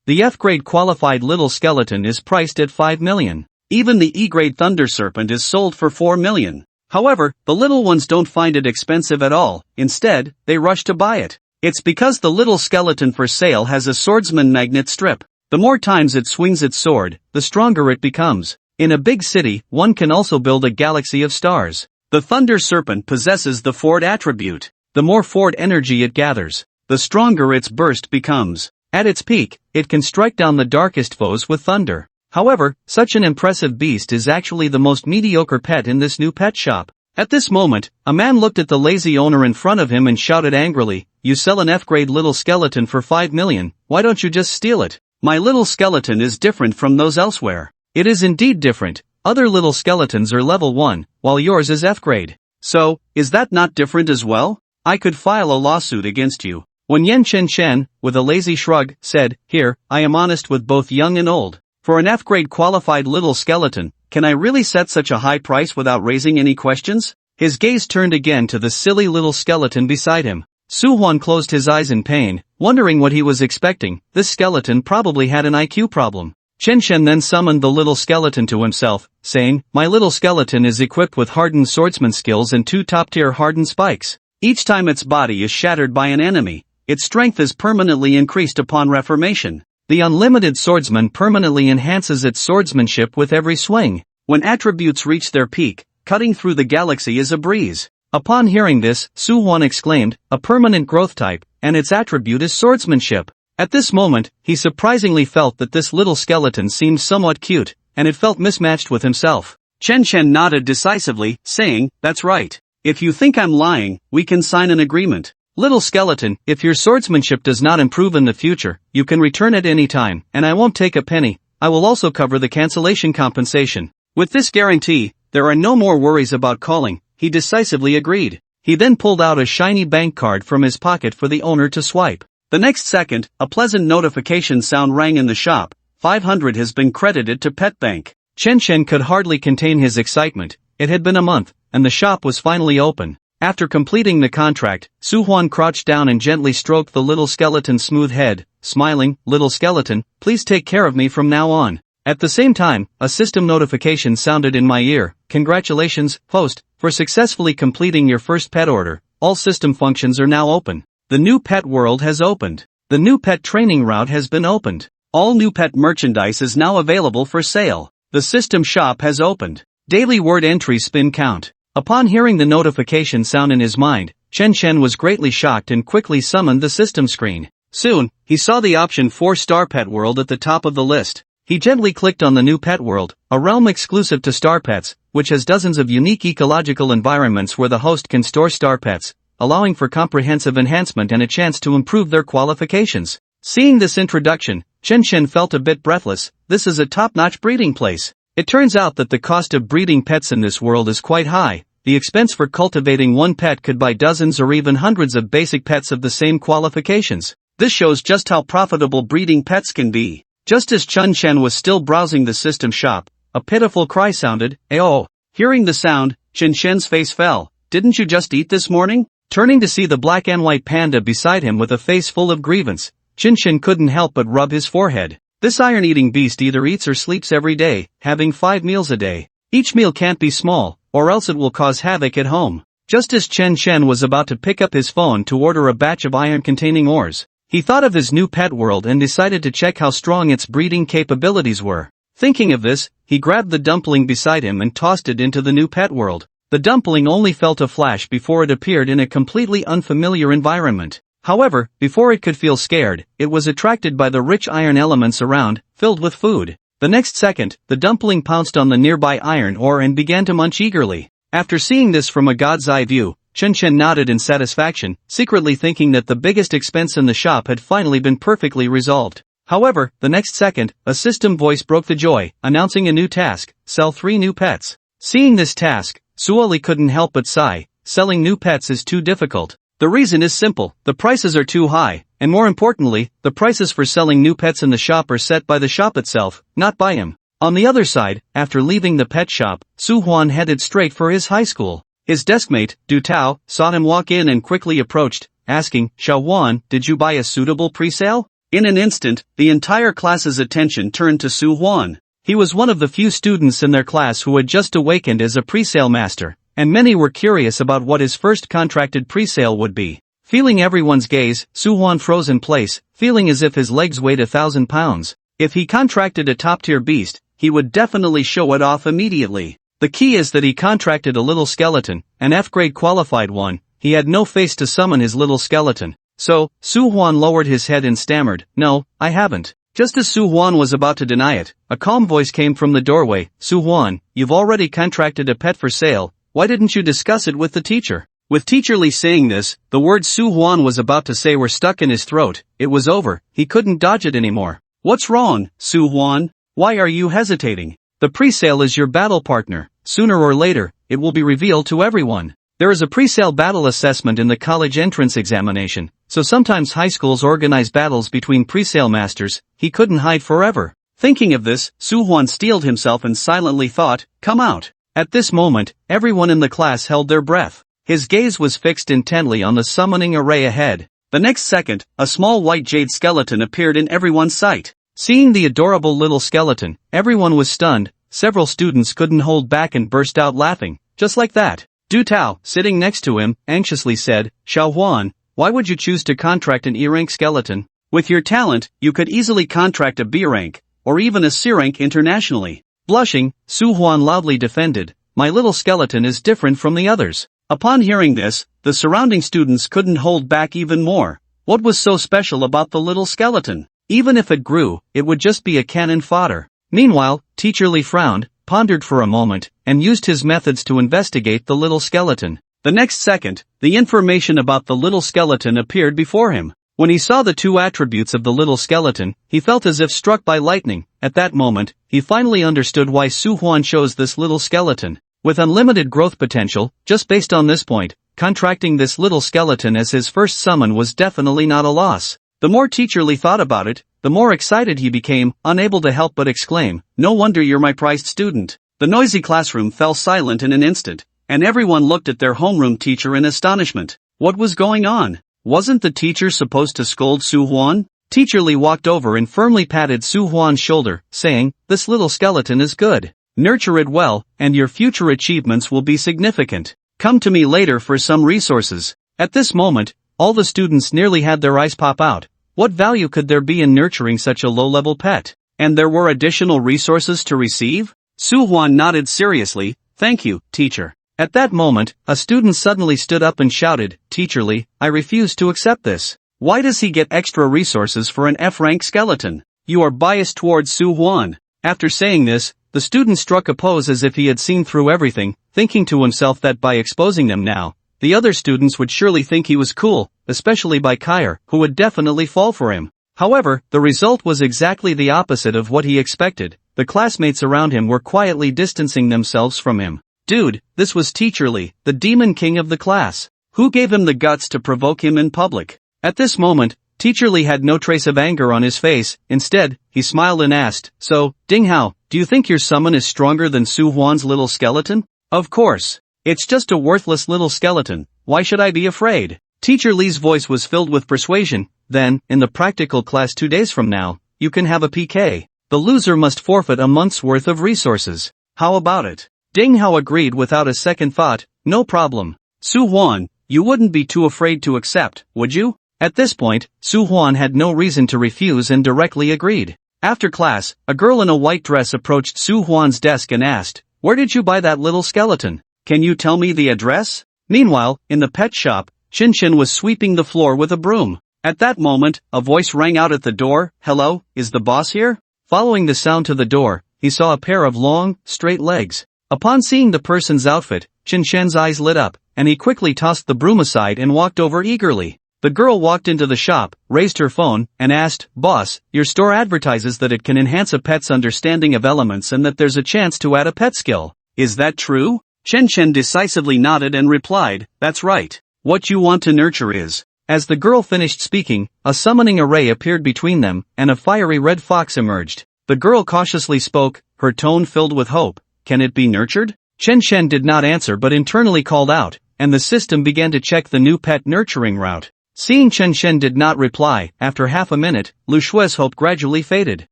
The F-grade qualified little skeleton is priced at 5 million. Even the E-grade thunder serpent is sold for 4 million. However, the little ones don't find it expensive at all. Instead, they rush to buy it. It's because the little skeleton for sale has a swordsman magnet strip. The more times it swings its sword, the stronger it becomes. In a big city, one can also build a galaxy of stars. The thunder serpent possesses the Ford attribute. The more Ford energy it gathers, the stronger its burst becomes. At its peak, it can strike down the darkest foes with thunder. However, such an impressive beast is actually the most mediocre pet in this new pet shop. At this moment, a man looked at the lazy owner in front of him and shouted angrily, "You sell an F-grade little skeleton for 5 million, why don't you just steal it? My little skeleton is different from those elsewhere." It is indeed different. Other little skeletons are level 1, while yours is F-grade. So, is that not different as well? I could file a lawsuit against you. When Yen Chen, with a lazy shrug, said, "Here, I am honest with both young and old. For an F-grade qualified little skeleton, can I really set such a high price without raising any questions?" His gaze turned again to the silly little skeleton beside him. Su-hwan closed his eyes in pain, wondering what he was expecting. This skeleton probably had an IQ problem. Chen then summoned the little skeleton to himself, saying, "My little skeleton is equipped with hardened swordsman skills and 2 top-tier hardened spikes. Each time its body is shattered by an enemy, its strength is permanently increased upon reformation. The unlimited swordsman permanently enhances its swordsmanship with every swing. When attributes reach their peak, cutting through the galaxy is a breeze." Upon hearing this, Su-hwan exclaimed, "A permanent growth type, and its attribute is swordsmanship." At this moment, he surprisingly felt that this little skeleton seemed somewhat cute, and it felt mismatched with himself. Chen nodded decisively, saying, "That's right. If you think I'm lying, we can sign an agreement. Little skeleton, if your swordsmanship does not improve in the future, you can return at any time, and I won't take a penny. I will also cover the cancellation compensation." With this guarantee, there are no more worries about calling. He decisively agreed. He then pulled out a shiny bank card from his pocket for the owner to swipe. The next second, a pleasant notification sound rang in the shop. 500 has been credited to Pet Bank. Chen could hardly contain his excitement. It had been a month, and the shop was finally open. After completing the contract, Su-hwan crouched down and gently stroked the little skeleton's smooth head, smiling, "Little skeleton, please take care of me from now on." At the same time, a system notification sounded in my ear. "Congratulations, host, for successfully completing your first pet order. All system functions are now open. The new pet world has opened. The new pet training route has been opened. All new pet merchandise is now available for sale. The system shop has opened. Daily word entry spin count." Upon hearing the notification sound in his mind, Chen was greatly shocked and quickly summoned the system screen. Soon, he saw the option 4-star pet world at the top of the list. He gently clicked on the new pet world, a realm exclusive to star pets, which has dozens of unique ecological environments where the host can store star pets, allowing for comprehensive enhancement and a chance to improve their qualifications. Seeing this introduction, Chen felt a bit breathless. This is a top-notch breeding place. It turns out that the cost of breeding pets in this world is quite high. The expense for cultivating one pet could buy dozens or even hundreds of basic pets of the same qualifications. This shows just how profitable breeding pets can be. Just as Chen was still browsing the system shop, a pitiful cry sounded, "Ayo!" Hearing the sound, Chen face fell. "Didn't you just eat this morning?" Turning to see the black and white panda beside him with a face full of grievance, Chen couldn't help but rub his forehead. This iron-eating beast either eats or sleeps every day, having 5 meals a day. Each meal can't be small, or else it will cause havoc at home. Just as Chen was about to pick up his phone to order a batch of iron-containing ores, he thought of his new pet world and decided to check how strong its breeding capabilities were. Thinking of this, he grabbed the dumpling beside him and tossed it into the new pet world. The dumpling only felt a flash before it appeared in a completely unfamiliar environment. However, before it could feel scared, it was attracted by the rich iron elements around, filled with food. The next second, the dumpling pounced on the nearby iron ore and began to munch eagerly. After seeing this from a god's eye view, Chen nodded in satisfaction, secretly thinking that the biggest expense in the shop had finally been perfectly resolved. However, the next second, a system voice broke the joy, announcing a new task: sell 3 new pets. Seeing this task, Suoli couldn't help but sigh. Selling new pets is too difficult. The reason is simple: the prices are too high, and more importantly, the prices for selling new pets in the shop are set by the shop itself, not by him. On the other side, after leaving the pet shop, Su-hwan headed straight for his high school. His deskmate, Du Tao, saw him walk in and quickly approached, asking, "Xiao-hwan, did you buy a suitable pre-sale? In an instant, the entire class's attention turned to Soo-hwan. He was one of the few students in their class who had just awakened as a presale master, and many were curious about what his first contracted presale would be. Feeling everyone's gaze, Soo-hwan froze in place, feeling as if his legs weighed 1,000 pounds. If he contracted a top-tier beast, he would definitely show it off immediately. The key is that he contracted a little skeleton, an F-grade qualified one. He had no face to summon his little skeleton. So, Soo-hwan lowered his head and stammered, "No, I haven't." Just as Soo-hwan was about to deny it, a calm voice came from the doorway. "Soo-hwan, you've already contracted a pet for sale, why didn't you discuss it with the teacher?" With Teacher Lee saying this, the words Soo-hwan was about to say were stuck in his throat. It was over, he couldn't dodge it anymore. "What's wrong, Soo-hwan? Why are you hesitating? The presale is your battle partner. Sooner or later, it will be revealed to everyone. There is a presale battle assessment in the college entrance examination, so sometimes high schools organize battles between presale masters." He couldn't hide forever. Thinking of this, Soo-hwan steeled himself and silently thought, "Come out." At this moment, everyone in the class held their breath. His gaze was fixed intently on the summoning array ahead. The next second, a small white jade skeleton appeared in everyone's sight. Seeing the adorable little skeleton, everyone was stunned. Several students couldn't hold back and burst out laughing. Just like that. Du Tao, sitting next to him, anxiously said, "Xiao-hwan, why would you choose to contract an E-rank skeleton? With your talent, you could easily contract a B-rank, or even a C-rank internationally." Blushing, Soo-hwan loudly defended, "My little skeleton is different from the others." Upon hearing this, the surrounding students couldn't hold back even more. What was so special about the little skeleton? Even if it grew, it would just be a cannon fodder. Meanwhile, Teacher Lee frowned, pondered for a moment, and used his methods to investigate the little skeleton. The next second, the information about the little skeleton appeared before him. When he saw the two attributes of the little skeleton, he felt as if struck by lightning. At that moment, he finally understood why Soo-hwan chose this little skeleton. With unlimited growth potential, just based on this point, contracting this little skeleton as his first summon was definitely not a loss. The more Teacher Lee thought about it, the more excited he became, unable to help but exclaim, "No wonder you're my prized student." The noisy classroom fell silent in an instant, and everyone looked at their homeroom teacher in astonishment. What was going on? Wasn't the teacher supposed to scold Soo-hwan? Teacher Lee walked over and firmly patted Soo-hwan's shoulder, saying, "This little skeleton is good. Nurture it well, and your future achievements will be significant. Come to me later for some resources." At this moment, all the students nearly had their eyes pop out. What value could there be in nurturing such a low-level pet? And there were additional resources to receive? Soo-hwan nodded seriously, "Thank you, teacher." At that moment, a student suddenly stood up and shouted, "Teacher Lee, I refuse to accept this. Why does he get extra resources for an F-rank skeleton? You are biased towards Soo-hwan." After saying this, the student struck a pose as if he had seen through everything, thinking to himself that by exposing them now, the other students would surely think he was cool, especially by Kyer, who would definitely fall for him. However, the result was exactly the opposite of what he expected. The classmates around him were quietly distancing themselves from him. Dude, this was Teacher Lee, the demon king of the class. Who gave him the guts to provoke him in public? At this moment, Teacher Lee had no trace of anger on his face. Instead, he smiled and asked, "So, Ding Hao, do you think your summon is stronger than Soo-hwan's little skeleton?" "Of course. It's just a worthless little skeleton. Why should I be afraid?" Teacher Lee's voice was filled with persuasion. "Then, in the practical class 2 days from now, you can have a PK. The loser must forfeit a month's worth of resources. How about it?" Ding Hao agreed without a second thought. "No problem. Soo-hwan, you wouldn't be too afraid to accept, would you?" At this point, Soo-hwan had no reason to refuse and directly agreed. After class, a girl in a white dress approached Soo-hwan's desk and asked, "Where did you buy that little skeleton? Can you tell me the address?" Meanwhile, in the pet shop, Shin was sweeping the floor with a broom. At that moment, a voice rang out at the door, "Hello, is the boss here?" Following the sound to the door, he saw a pair of long, straight legs. Upon seeing the person's outfit, Shin's eyes lit up, and he quickly tossed the broom aside and walked over eagerly. The girl walked into the shop, raised her phone, and asked, "Boss, your store advertises that it can enhance a pet's understanding of elements and that there's a chance to add a pet skill. Is that true?" Shin decisively nodded and replied, "That's right. What you want to nurture is..." As the girl finished speaking, a summoning array appeared between them, and a fiery red fox emerged. The girl cautiously spoke, her tone filled with hope. "Can it be nurtured?" Shin did not answer but internally called out, and the system began to check the new pet nurturing route. Seeing Chen Shen did not reply, after half a minute, Lu Shui's hope gradually faded.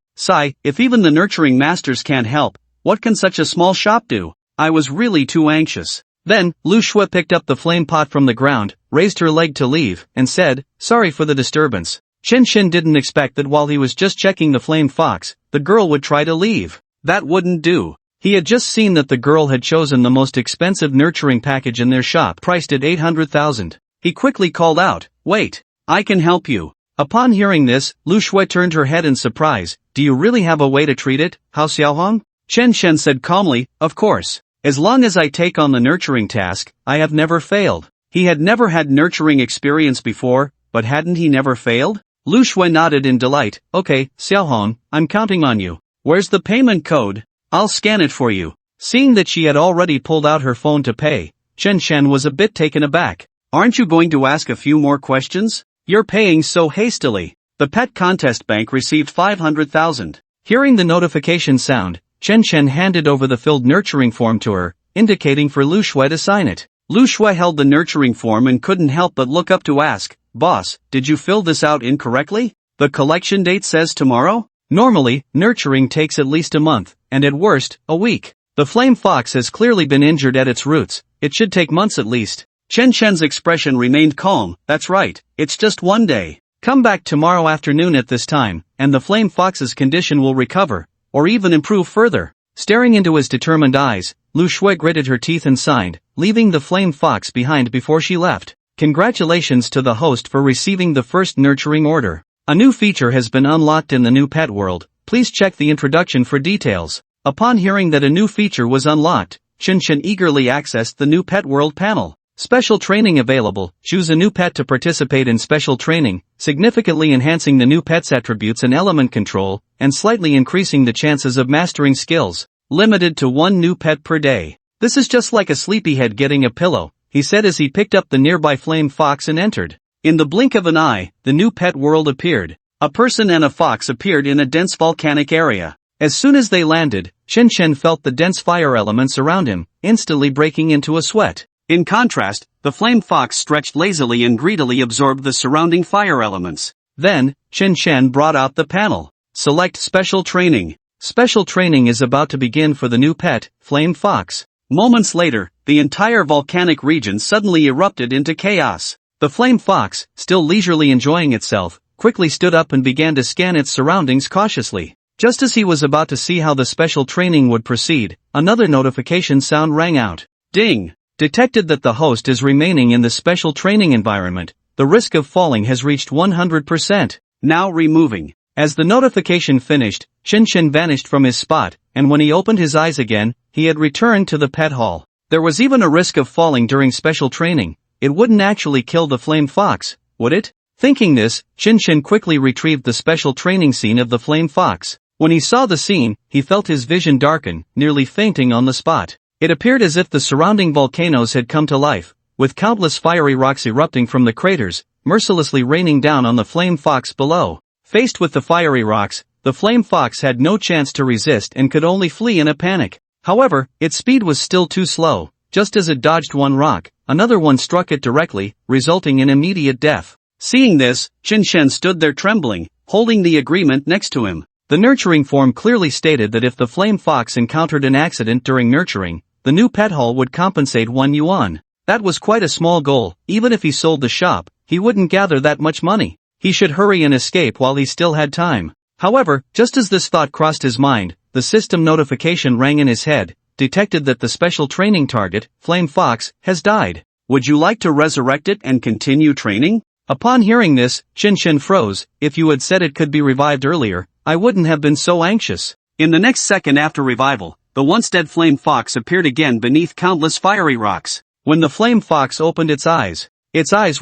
Sigh, if even the nurturing masters can't help, what can such a small shop do? I was really too anxious. Then, Lu Shui picked up the flame pot from the ground, raised her leg to leave, and said, sorry for the disturbance. Chen Shen didn't expect that while he was just checking the flame fox, the girl would try to leave. That wouldn't do. He had just seen that the girl had chosen the most expensive nurturing package in their shop, priced at 800,000. He quickly called out, wait, I can help you. Upon hearing this, Lu Shui turned her head in surprise. Do you really have a way to treat it, Hao Xiaohong? Chen Shen said calmly, of course. As long as I take on the nurturing task, I have never failed. He had never had nurturing experience before, but hadn't he never failed? Lu Shui nodded in delight. Okay, Xiaohong, I'm counting on you. Where's the payment code? I'll scan it for you. Seeing that she had already pulled out her phone to pay, Chen Shen was a bit taken aback. Aren't you going to ask a few more questions? You're paying so hastily. The pet contest bank received 500,000. Hearing the notification sound, Chen Shen handed over the filled nurturing form to her, indicating for Lu Shui to sign it. Lu Shui held the nurturing form and couldn't help but look up to ask, boss, did you fill this out incorrectly? The collection date says tomorrow? Normally, nurturing takes at least a month, and at worst, a week. The flame fox has clearly been injured at its roots. It should take months at least. Chen Shen's expression remained calm. That's right, it's just one day. Come back tomorrow afternoon at this time, and the flame fox's condition will recover, or even improve further. Staring into his determined eyes, Lu Shui gritted her teeth and signed, leaving the flame fox behind before she left. Congratulations to the host for receiving the first nurturing order. A new feature has been unlocked in the new pet world. Please check the introduction for details. Upon hearing that a new feature was unlocked, Chen Shen eagerly accessed the new pet world panel. Special training available. Choose a new pet to participate in special training, significantly enhancing the new pet's attributes and element control, and slightly increasing the chances of mastering skills. Limited to one new pet per day. This is just like a sleepyhead getting a pillow, he said as he picked up the nearby flame fox and entered. In the blink of an eye, the new pet world appeared. A person and a fox appeared in a dense volcanic area. As soon as they landed, Chen Shen felt the dense fire elements around him, instantly breaking into a sweat. In contrast, the flame fox stretched lazily and greedily absorbed the surrounding fire elements. Then, Chen Shen brought out the panel. Select Special Training. Special training is about to begin for the new pet, Flame Fox. Moments later, the entire volcanic region suddenly erupted into chaos. The Flame Fox, still leisurely enjoying itself, quickly stood up and began to scan its surroundings cautiously. Just as he was about to see how the special training would proceed, another notification sound rang out. Ding! Detected that the host is remaining in the special training environment. The risk of falling has reached 100%. Now removing. As the notification finished, Chen Shen vanished from his spot, and when he opened his eyes again, he had returned to the pet hall. There was even a risk of falling during special training. It wouldn't actually kill the flame fox, would it? Thinking this, Chen Shen quickly retrieved the special training scene of the flame fox. When he saw the scene, he felt his vision darken, nearly fainting on the spot. It appeared as if the surrounding volcanoes had come to life, with countless fiery rocks erupting from the craters, mercilessly raining down on the flame fox below. Faced with the fiery rocks, the flame fox had no chance to resist and could only flee in a panic. However, its speed was still too slow. Just as it dodged one rock, another one struck it directly, resulting in immediate death. Seeing this, Chen Shen stood there trembling, holding the agreement next to him. The nurturing form clearly stated that if the flame fox encountered an accident during nurturing, the new pet hall would compensate 1 yuan. That was quite a small goal. Even if he sold the shop, he wouldn't gather that much money. He should hurry and escape while he still had time. However, just as this thought crossed his mind, the system notification rang in his head, detected that the special training target, Flame Fox, has died. Would you like to resurrect it and continue training? Upon hearing this, Chen Shen froze. If you had said it could be revived earlier, I wouldn't have been so anxious. In the next second after revival, the once dead flame fox appeared again beneath countless fiery rocks. When the flame fox opened its eyes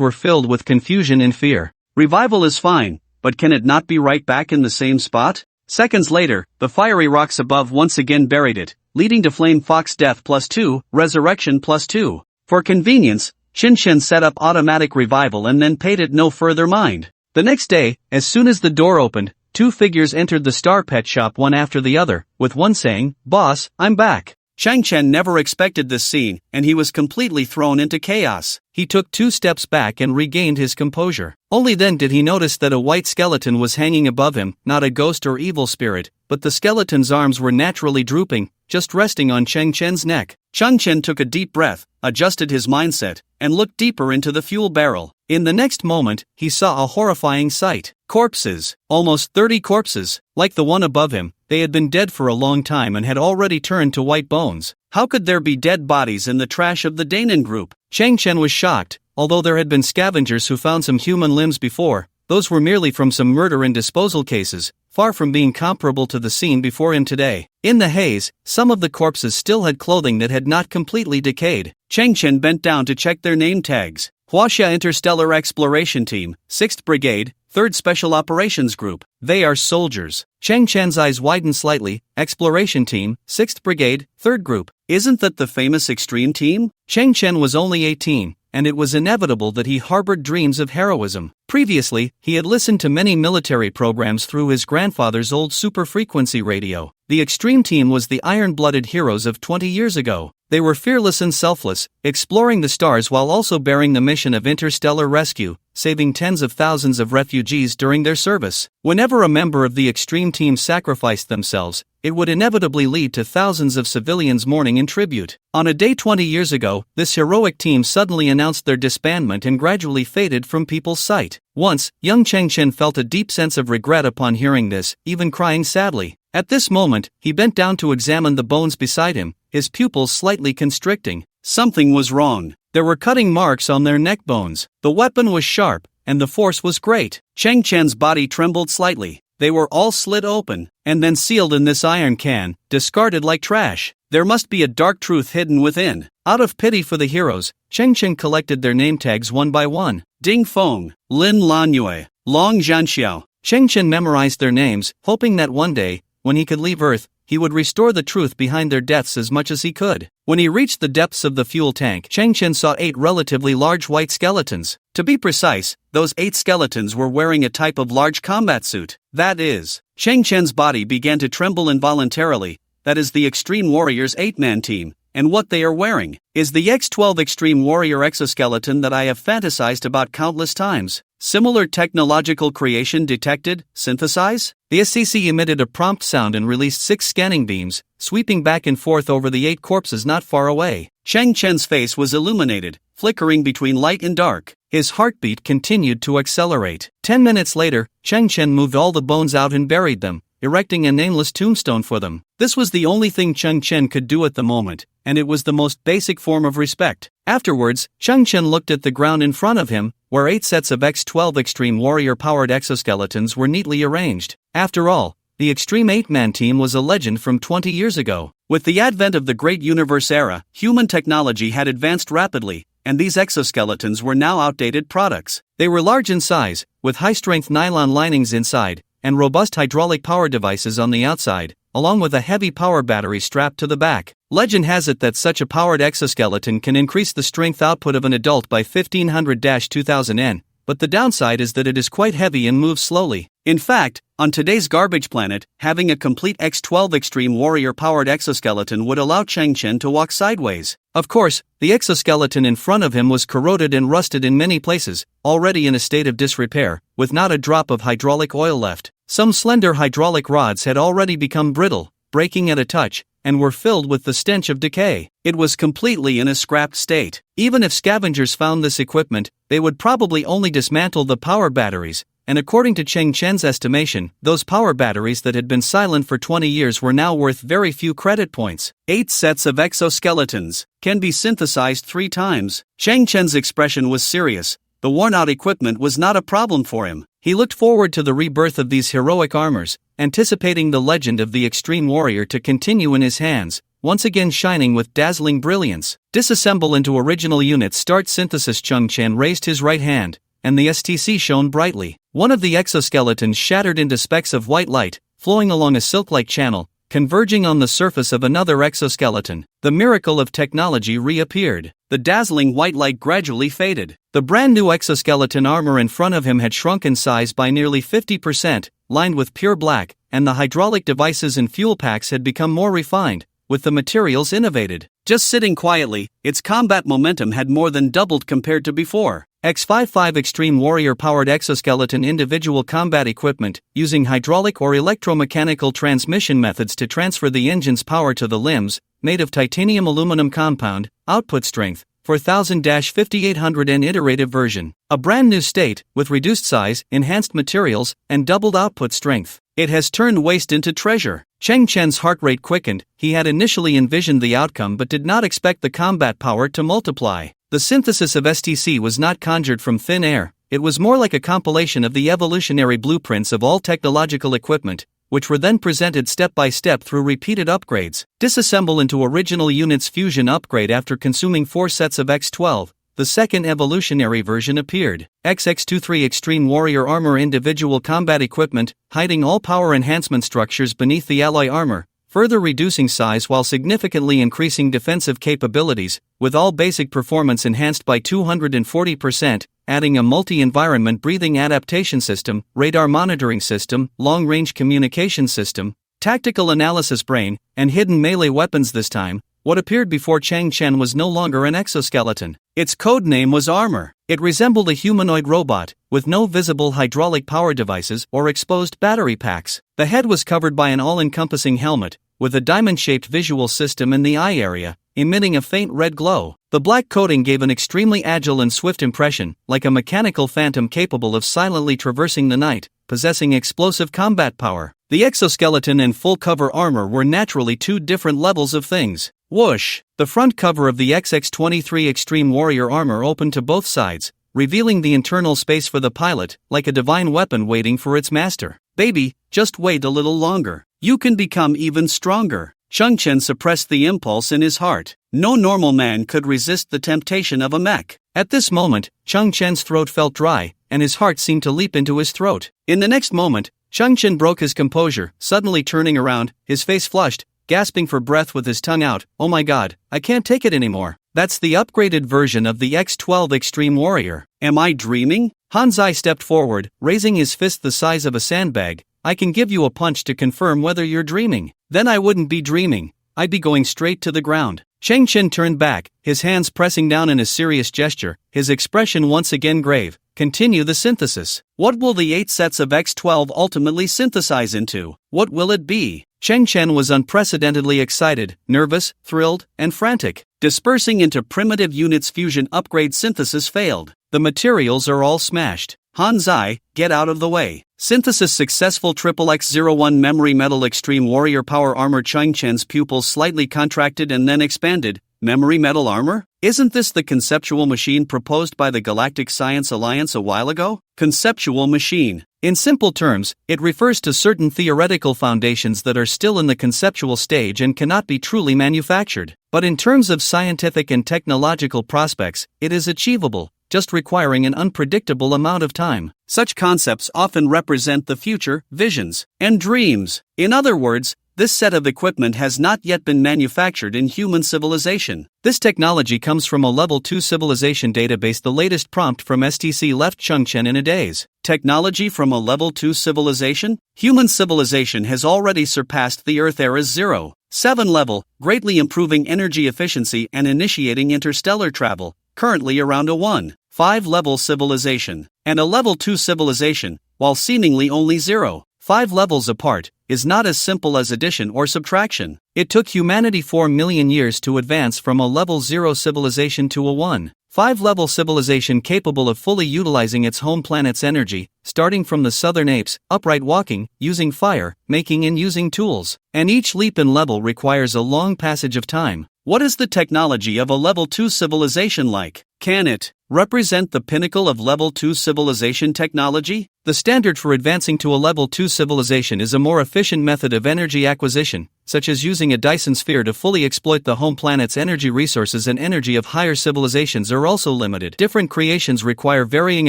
were filled with confusion and fear. Revival is fine, but can it not be right back in the same spot? Seconds later, the fiery rocks above once again buried it, leading to flame fox death +2, resurrection +2. For convenience, Chen Shen set up automatic revival and then paid it no further mind. The next day, as soon as the door opened, 2 figures entered the Star Pet shop one after the other, with one saying, "Boss, I'm back." Chang Chen never expected this scene, and he was completely thrown into chaos. He took 2 steps back and regained his composure. Only then did he notice that a white skeleton was hanging above him, not a ghost or evil spirit, but the skeleton's arms were naturally drooping, just resting on Chang Chen's neck. Chang Chen took a deep breath, adjusted his mindset, and looked deeper into the fuel barrel. In the next moment, he saw a horrifying sight. Corpses. Almost 30 corpses. Like the one above him, they had been dead for a long time and had already turned to white bones. How could there be dead bodies in the trash of the Danon group? Chang Chen was shocked. Although there had been scavengers who found some human limbs before, those were merely from some murder and disposal cases, far from being comparable to the scene before him today. In the haze, some of the corpses still had clothing that had not completely decayed. Chang Chen bent down to check their name tags. Huaxia Interstellar Exploration Team, 6th Brigade, 3rd Special Operations Group. They are soldiers. Chang Chen's eyes widened slightly. Exploration Team, 6th Brigade, 3rd Group. Isn't that the famous Extreme Team? Chang Chen was only 18, and it was inevitable that he harbored dreams of heroism. Previously, he had listened to many military programs through his grandfather's old super-frequency radio. The Extreme Team was the iron-blooded heroes of 20 years ago. They were fearless and selfless, exploring the stars while also bearing the mission of interstellar rescue, saving tens of thousands of refugees during their service. Whenever a member of the Extreme Team sacrificed themselves, it would inevitably lead to thousands of civilians mourning in tribute. On a day 20 years ago, this heroic team suddenly announced their disbandment and gradually faded from people's sight. Once, young Chang Chen felt a deep sense of regret upon hearing this, even crying sadly. At this moment, he bent down to examine the bones beside him, his pupils slightly constricting. Something was wrong. There were cutting marks on their neck bones. The weapon was sharp, and the force was great. Chang Chen's body trembled slightly. They were all slit open, and then sealed in this iron can, discarded like trash. There must be a dark truth hidden within. Out of pity for the heroes, Chang Chen collected their name tags one by one. Ding Feng, Lin Lanyue, Long Zhanxiao. Chang Chen memorized their names, hoping that one day, when he could leave Earth, he would restore the truth behind their deaths as much as he could. When he reached the depths of the fuel tank, Chang Chen saw 8 relatively large white skeletons. To be precise, those 8 skeletons were wearing a type of large combat suit. That is, Chang Chen's body began to tremble involuntarily. That is the Extreme Warriors 8-man team, and what they are wearing is the X-12 Extreme Warrior exoskeleton that I have fantasized about countless times. Similar technological creation detected, synthesize? The SCC emitted a prompt sound and released 6 scanning beams, sweeping back and forth over the 8 corpses not far away. Chang Chen's face was illuminated, flickering between light and dark. His heartbeat continued to accelerate. 10 minutes later, Chang Chen moved all the bones out and buried them, erecting a nameless tombstone for them. This was the only thing Chang Chen could do at the moment, and it was the most basic form of respect. Afterwards, Chang Chen looked at the ground in front of him, where 8 sets of X-12 Extreme Warrior-powered exoskeletons were neatly arranged. After all, the Extreme 8-man team was a legend from 20 years ago. With the advent of the Great Universe era, human technology had advanced rapidly, and these exoskeletons were now outdated products. They were large in size, with high-strength nylon linings inside, and robust hydraulic power devices on the outside, along with a heavy power battery strapped to the back. Legend has it that such a powered exoskeleton can increase the strength output of an adult by 1500-2000 N, but the downside is that it is quite heavy and moves slowly. In fact, on today's garbage planet, having a complete X-12 Extreme Warrior-powered exoskeleton would allow Chang Chen to walk sideways. Of course, the exoskeleton in front of him was corroded and rusted in many places, already in a state of disrepair, with not a drop of hydraulic oil left. Some slender hydraulic rods had already become brittle, breaking at a touch, and were filled with the stench of decay. It was completely in a scrapped state. Even if scavengers found this equipment, they would probably only dismantle the power batteries, and according to Chang Chen's estimation, those power batteries that had been silent for 20 years were now worth very few credit points. 8 sets of exoskeletons can be synthesized 3 times. Chang Chen's expression was serious. The worn-out equipment was not a problem for him. He looked forward to the rebirth of these heroic armors, anticipating the legend of the Extreme Warrior to continue in his hands, once again shining with dazzling brilliance. Disassemble into original units. Start synthesis. Chang Chen raised his right hand, and the STC shone brightly. One of the exoskeletons shattered into specks of white light, flowing along a silk-like channel, converging on the surface of another exoskeleton. The miracle of technology reappeared. The dazzling white light gradually faded. The brand new exoskeleton armor in front of him had shrunk in size by nearly 50%, lined with pure black, and the hydraulic devices and fuel packs had become more refined, with the materials innovated. Just sitting quietly, its combat momentum had more than doubled compared to before. X55 Extreme Warrior-powered exoskeleton individual combat equipment, using hydraulic or electromechanical transmission methods to transfer the engine's power to the limbs, made of titanium aluminum compound, output strength, 4000-5800 and iterative version. A brand new state, with reduced size, enhanced materials, and doubled output strength. It has turned waste into treasure. Cheng Chen's heart rate quickened. He had initially envisioned the outcome but did not expect the combat power to multiply. The synthesis of STC was not conjured from thin air. It was more like a compilation of the evolutionary blueprints of all technological equipment, which were then presented step by step through repeated upgrades. Disassemble into original unit's fusion upgrade. After consuming 4 sets of X12, the second evolutionary version appeared. XX23 Extreme Warrior Armor individual combat equipment, hiding all power enhancement structures beneath the alloy armor, further reducing size while significantly increasing defensive capabilities, with all basic performance enhanced by 240%, adding a multi-environment breathing adaptation system, radar monitoring system, long-range communication system, tactical analysis brain, and hidden melee weapons. This time, what appeared before Cheng Chen was no longer an exoskeleton. Its code name was Armor. It resembled a humanoid robot, with no visible hydraulic power devices or exposed battery packs. The head was covered by an all-encompassing helmet, with a diamond-shaped visual system in the eye area, emitting a faint red glow. The black coating gave an extremely agile and swift impression, like a mechanical phantom capable of silently traversing the night, possessing explosive combat power. The exoskeleton and full-cover armor were naturally two different levels of things. Whoosh! The front cover of the XX23 Extreme Warrior armor opened to both sides, revealing the internal space for the pilot, like a divine weapon waiting for its master. Baby, just wait a little longer. You can become even stronger. Cheng Chen suppressed the impulse in his heart. No normal man could resist the temptation of a mech. At this moment, Cheng Chen's throat felt dry, and his heart seemed to leap into his throat. In the next moment, Cheng Chen broke his composure, suddenly turning around, his face flushed, gasping for breath with his tongue out. Oh my god, I can't take it anymore. That's the upgraded version of the X12 Extreme Warrior. Am I dreaming? Hanzai stepped forward, raising his fist the size of a sandbag. I can give you a punch to confirm whether you're dreaming. Then I wouldn't be dreaming. I'd be going straight to the ground. Cheng Chen turned back, his hands pressing down in a serious gesture, his expression once again grave. Continue the synthesis. What will the 8 sets of X12 ultimately synthesize into? What will it be? Cheng Chen was unprecedentedly excited, nervous, thrilled, and frantic. Dispersing into primitive units fusion upgrade synthesis failed. The materials are all smashed. Hanzai, get out of the way. Synthesis successful. XXX01 Memory Metal Extreme Warrior Power Armor. Cheng Chen's pupils slightly contracted and then expanded. Memory metal armor? Isn't this the conceptual machine proposed by the Galactic Science Alliance a while ago? Conceptual machine. In simple terms, it refers to certain theoretical foundations that are still in the conceptual stage and cannot be truly manufactured. But in terms of scientific and technological prospects, it is achievable, just requiring an unpredictable amount of time. Such concepts often represent the future, visions, and dreams. In other words, this set of equipment has not yet been manufactured in human civilization. This technology comes from a Level 2 civilization database. The latest prompt from STC left Cheng Chen in a daze. Technology from a Level 2 civilization? Human civilization has already surpassed the Earth era's 0.7 level, greatly improving energy efficiency and initiating interstellar travel, currently around a 1.5 level civilization. And a Level 2 civilization, while seemingly only 0.5 levels apart, is not as simple as addition or subtraction. It took humanity 4 million years to advance from a Level 0 civilization to a 1.5 level civilization capable of fully utilizing its home planet's energy, starting from the southern apes, upright walking, using fire, making and using tools. And each leap in level requires a long passage of time. What is the technology of a Level 2 civilization like? Can it represent the pinnacle of Level 2 civilization technology? The standard for advancing to a Level 2 civilization is a more efficient method of energy acquisition, such as using a Dyson sphere to fully exploit the home planet's energy resources. And energy of higher civilizations are also limited. Different creations require varying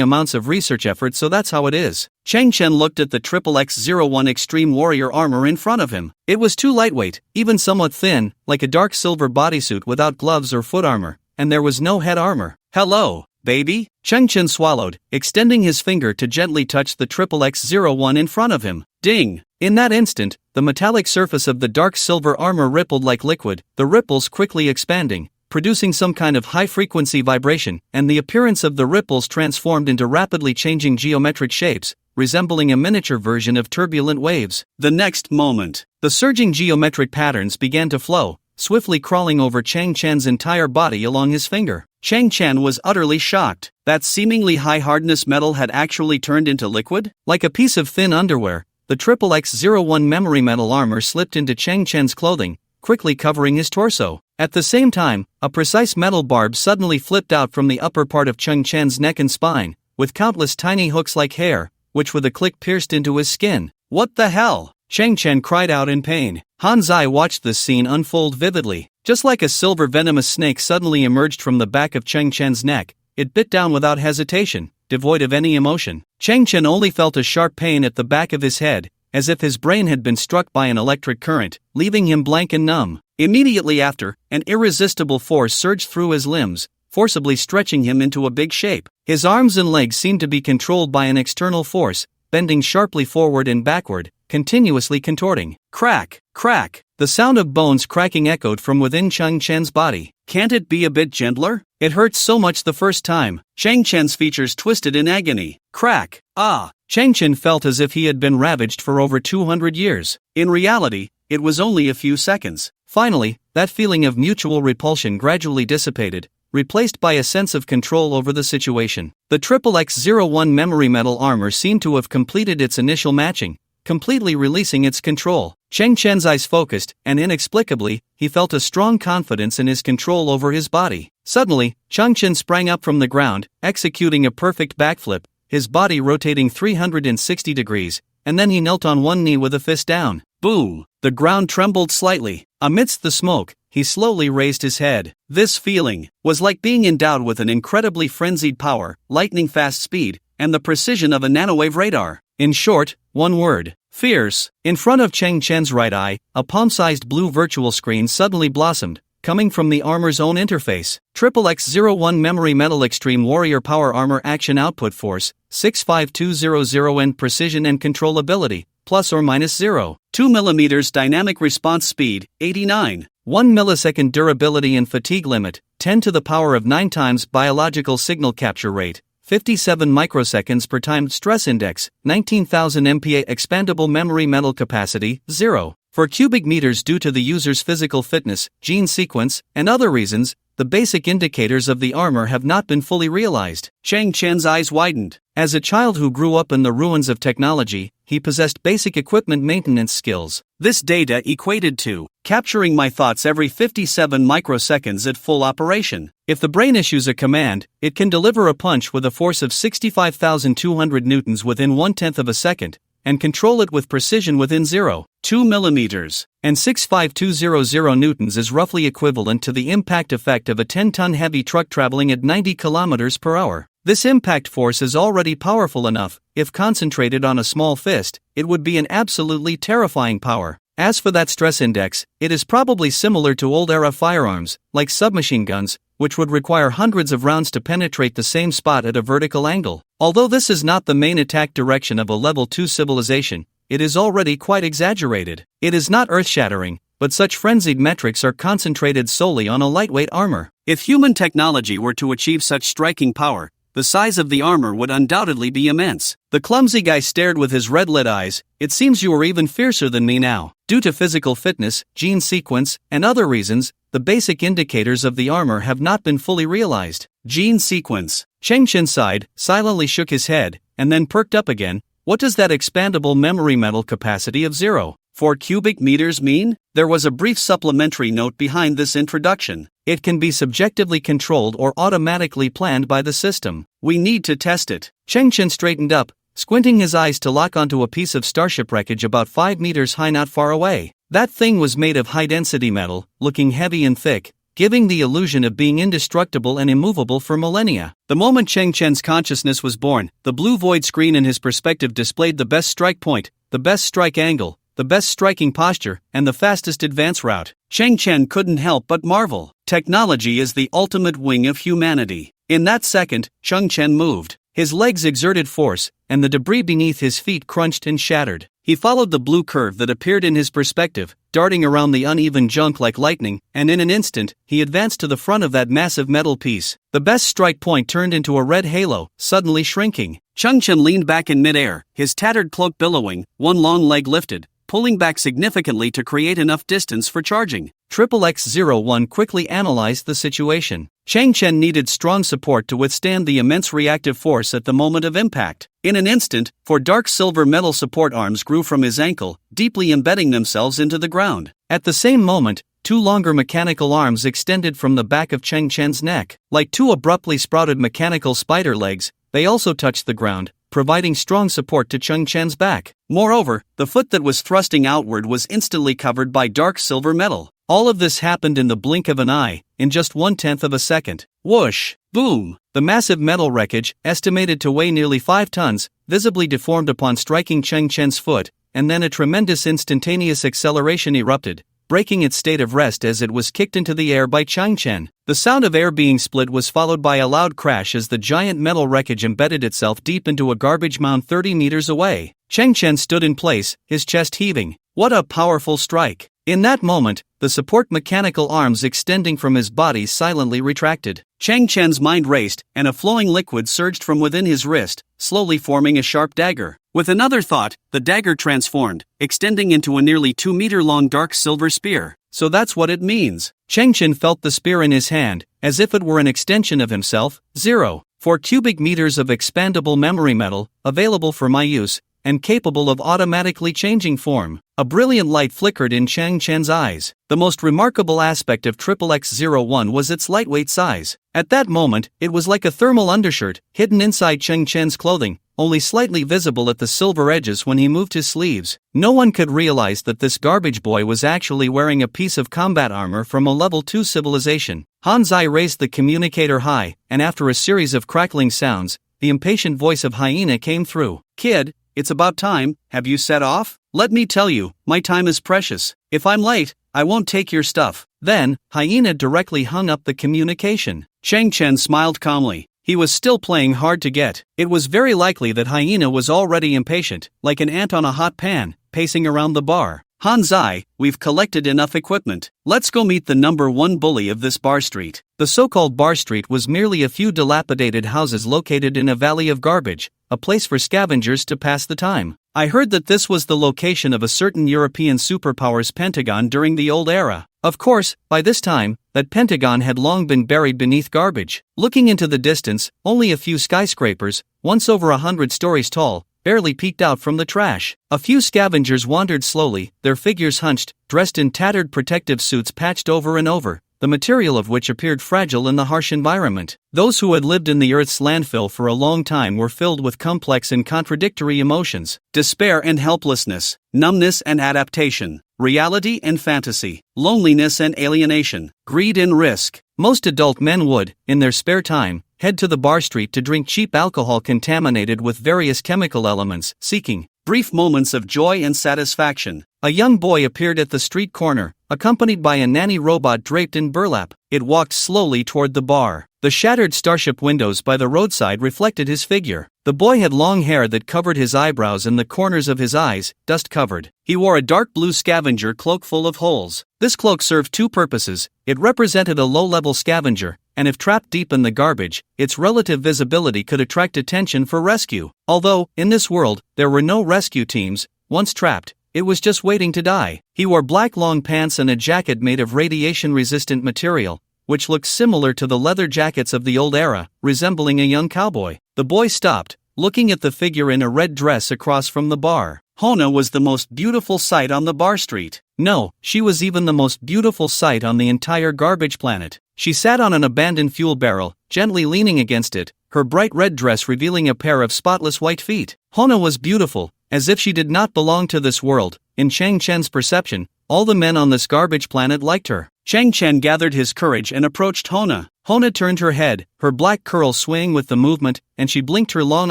amounts of research effort, so that's how it is. Cheng Chen looked at the XXX01 Extreme Warrior armor in front of him. It was too lightweight, even somewhat thin, like a dark silver bodysuit without gloves or foot armor, and there was no head armor. Hello, baby? Cheng Chen swallowed, extending his finger to gently touch the XXX01 in front of him. Ding! In that instant, the metallic surface of the dark silver armor rippled like liquid, the ripples quickly expanding, producing some kind of high-frequency vibration, and the appearance of the ripples transformed into rapidly changing geometric shapes, resembling a miniature version of turbulent waves. The next moment, the surging geometric patterns began to flow, swiftly crawling over Chang Chan's entire body along his finger. Chang Chan was utterly shocked. That seemingly high-hardness metal had actually turned into liquid? Like a piece of thin underwear, the XXX-01 memory metal armor slipped into Chang Chan's clothing, quickly covering his torso. At the same time, a precise metal barb suddenly flipped out from the upper part of Chang Chan's neck and spine, with countless tiny hooks like hair, which with a click pierced into his skin. What the hell? Chang Chan cried out in pain. Han Zai watched this scene unfold vividly. Just like a silver venomous snake suddenly emerged from the back of Chang Chan's neck, it bit down without hesitation, devoid of any emotion. Chang Chen only felt a sharp pain at the back of his head, as if his brain had been struck by an electric current, leaving him blank and numb. Immediately after, an irresistible force surged through his limbs, forcibly stretching him into a big shape. His arms and legs seemed to be controlled by an external force, bending sharply forward and backward, continuously contorting. Crack, crack. The sound of bones cracking echoed from within Chang Chen's body. Can't it be a bit gentler? It hurt so much the first time. Chang Chen's features twisted in agony. Crack. Ah. Chang Chen felt as if he had been ravaged for over 200 years. In reality, it was only a few seconds. Finally, that feeling of mutual repulsion gradually dissipated, replaced by a sense of control over the situation. The XXX-01 memory metal armor seemed to have completed its initial matching, completely releasing its control. Chang Chen's eyes focused, and inexplicably, he felt a strong confidence in his control over his body. Suddenly, Chang Chen sprang up from the ground, executing a perfect backflip, his body rotating 360 degrees, and then he knelt on one knee with a fist down. Boom! The ground trembled slightly. Amidst the smoke, he slowly raised his head. This feeling was like being endowed with an incredibly frenzied power, lightning-fast speed, and the precision of a nanowave radar. In short, one word: fierce. In front of Chang Chen's right eye, a palm-sized blue virtual screen suddenly blossomed, coming from the armor's own interface. XXX-01 Memory Metal Extreme Warrior Power Armor Action Output Force, 65200 Precision and Controllability, plus or minus 0. 2 mm Dynamic Response Speed, 89. 1 millisecond Durability and Fatigue Limit, 10 to the power of 9 times Biological Signal Capture Rate, 57 microseconds per timed Stress Index, 19,000 MPa Expandable Memory Metal Capacity, 0. For cubic meters due to the user's physical fitness, gene sequence, and other reasons, the basic indicators of the armor have not been fully realized. Chang Chen's eyes widened. As a child who grew up in the ruins of technology, he possessed basic equipment maintenance skills. This data equated to capturing my thoughts every 57 microseconds at full operation. If the brain issues a command, it can deliver a punch with a force of 65,200 newtons within 1/10 of a second, and control it with precision within 0.2 millimeters. And 65200 newtons is roughly equivalent to the impact effect of a 10-ton heavy truck traveling at 90 kilometers per hour. This impact force is already powerful enough. If concentrated on a small fist, it would be an absolutely terrifying power. As for that stress index, it is probably similar to old-era firearms, like submachine guns, which would require hundreds of rounds to penetrate the same spot at a vertical angle. Although this is not the main attack direction of a level 2 civilization, it is already quite exaggerated. It is not earth-shattering, but such frenzied metrics are concentrated solely on a lightweight armor. If human technology were to achieve such striking power, the size of the armor would undoubtedly be immense. The clumsy guy stared with his red-lit eyes. It seems you are even fiercer than me now. Due to physical fitness, gene sequence, and other reasons, the basic indicators of the armor have not been fully realized. Gene sequence. Chang Chen sighed, silently shook his head, and then perked up again. What does that expandable memory metal capacity of 0.4 cubic meters mean? There was a brief supplementary note behind this introduction. It can be subjectively controlled or automatically planned by the system. We need to test it. Chang Chen straightened up, squinting his eyes to lock onto a piece of starship wreckage about 5 meters high not far away. That thing was made of high-density metal, looking heavy and thick, giving the illusion of being indestructible and immovable for millennia. The moment Chang Chen's consciousness was born, the blue void screen in his perspective displayed the best strike point, the best strike angle, the best striking posture, and the fastest advance route. Chang Chen couldn't help but marvel. Technology is the ultimate wing of humanity. In that second, Chang Chen moved. His legs exerted force, and the debris beneath his feet crunched and shattered. He followed the blue curve that appeared in his perspective, darting around the uneven junk like lightning, and in an instant, he advanced to the front of that massive metal piece. The best strike point turned into a red halo, suddenly shrinking. Changchen leaned back in midair, his tattered cloak billowing, one long leg lifted, pulling back significantly to create enough distance for charging. XXX-01 quickly analyzed the situation. Changchen needed strong support to withstand the immense reactive force at the moment of impact. In an instant, four dark silver metal support arms grew from his ankle, deeply embedding themselves into the ground. At the same moment, two longer mechanical arms extended from the back of Changchen's neck. Like two abruptly sprouted mechanical spider legs, they also touched the ground, providing strong support to Changchen's back. Moreover, the foot that was thrusting outward was instantly covered by dark silver metal. All of this happened in the blink of an eye, in just 1/10 of a second. Whoosh! Boom! The massive metal wreckage, estimated to weigh nearly 5 tons, visibly deformed upon striking Changchen's foot, and then a tremendous instantaneous acceleration erupted, breaking its state of rest as it was kicked into the air by Changchen. The sound of air being split was followed by a loud crash as the giant metal wreckage embedded itself deep into a garbage mound 30 meters away. Changchen stood in place, his chest heaving. What a powerful strike! In that moment, the support mechanical arms extending from his body silently retracted. Changchen's mind raced, and a flowing liquid surged from within his wrist, slowly forming a sharp dagger. With another thought, the dagger transformed, extending into a nearly 2-meter-long dark silver spear. So that's what it means. Changchen felt the spear in his hand, as if it were an extension of himself. 4 cubic meters of expandable memory metal, available for my use, and capable of automatically changing form. A brilliant light flickered in Changchen's eyes. The most remarkable aspect of XXX-01 was its lightweight size. At that moment, it was like a thermal undershirt, hidden inside Changchen's clothing, only slightly visible at the silver edges when he moved his sleeves. No one could realize that this garbage boy was actually wearing a piece of combat armor from a level 2 civilization. Hanzai raised the communicator high, and after a series of crackling sounds, the impatient voice of Hyena came through. Kid, it's about time, have you set off? Let me tell you, my time is precious. If I'm late, I won't take your stuff. Then, Hyena directly hung up the communication. Changchen smiled calmly. He was still playing hard to get. It was very likely that Hyena was already impatient, like an ant on a hot pan, pacing around the bar. Hanzai, we've collected enough equipment. Let's go meet the number 1 bully of this bar street. The so-called bar street was merely a few dilapidated houses located in a valley of garbage, a place for scavengers to pass the time. I heard that this was the location of a certain European superpower's Pentagon during the old era. Of course, by this time, that Pentagon had long been buried beneath garbage. Looking into the distance, only a few skyscrapers, once over 100 stories tall, barely peeked out from the trash. A few scavengers wandered slowly, their figures hunched, dressed in tattered protective suits patched over and over, the material of which appeared fragile in the harsh environment. Those who had lived in the Earth's landfill for a long time were filled with complex and contradictory emotions: despair and helplessness, numbness and adaptation, reality and fantasy, loneliness and alienation, greed and risk. Most adult men would, in their spare time, head to the bar street to drink cheap alcohol contaminated with various chemical elements, seeking brief moments of joy and satisfaction. A young boy appeared at the street corner, accompanied by a nanny robot draped in burlap. It walked slowly toward the bar. The shattered starship windows by the roadside reflected his figure. The boy had long hair that covered his eyebrows and the corners of his eyes, dust-covered. He wore a dark blue scavenger cloak full of holes. This cloak served two purposes. It represented a low-level scavenger, and if trapped deep in the garbage, its relative visibility could attract attention for rescue. Although, in this world, there were no rescue teams, once trapped, it was just waiting to die. He wore black long pants and a jacket made of radiation-resistant material, which looked similar to the leather jackets of the old era, resembling a young cowboy. The boy stopped, looking at the figure in a red dress across from the bar. Hona was the most beautiful sight on the bar street. No, she was even the most beautiful sight on the entire garbage planet. She sat on an abandoned fuel barrel, gently leaning against it, her bright red dress revealing a pair of spotless white feet. Hona was beautiful, as if she did not belong to this world. In Chang Chen's perception, all the men on this garbage planet liked her. Chang Chen gathered his courage and approached Hona. Hona turned her head, her black curls swaying with the movement, and she blinked her long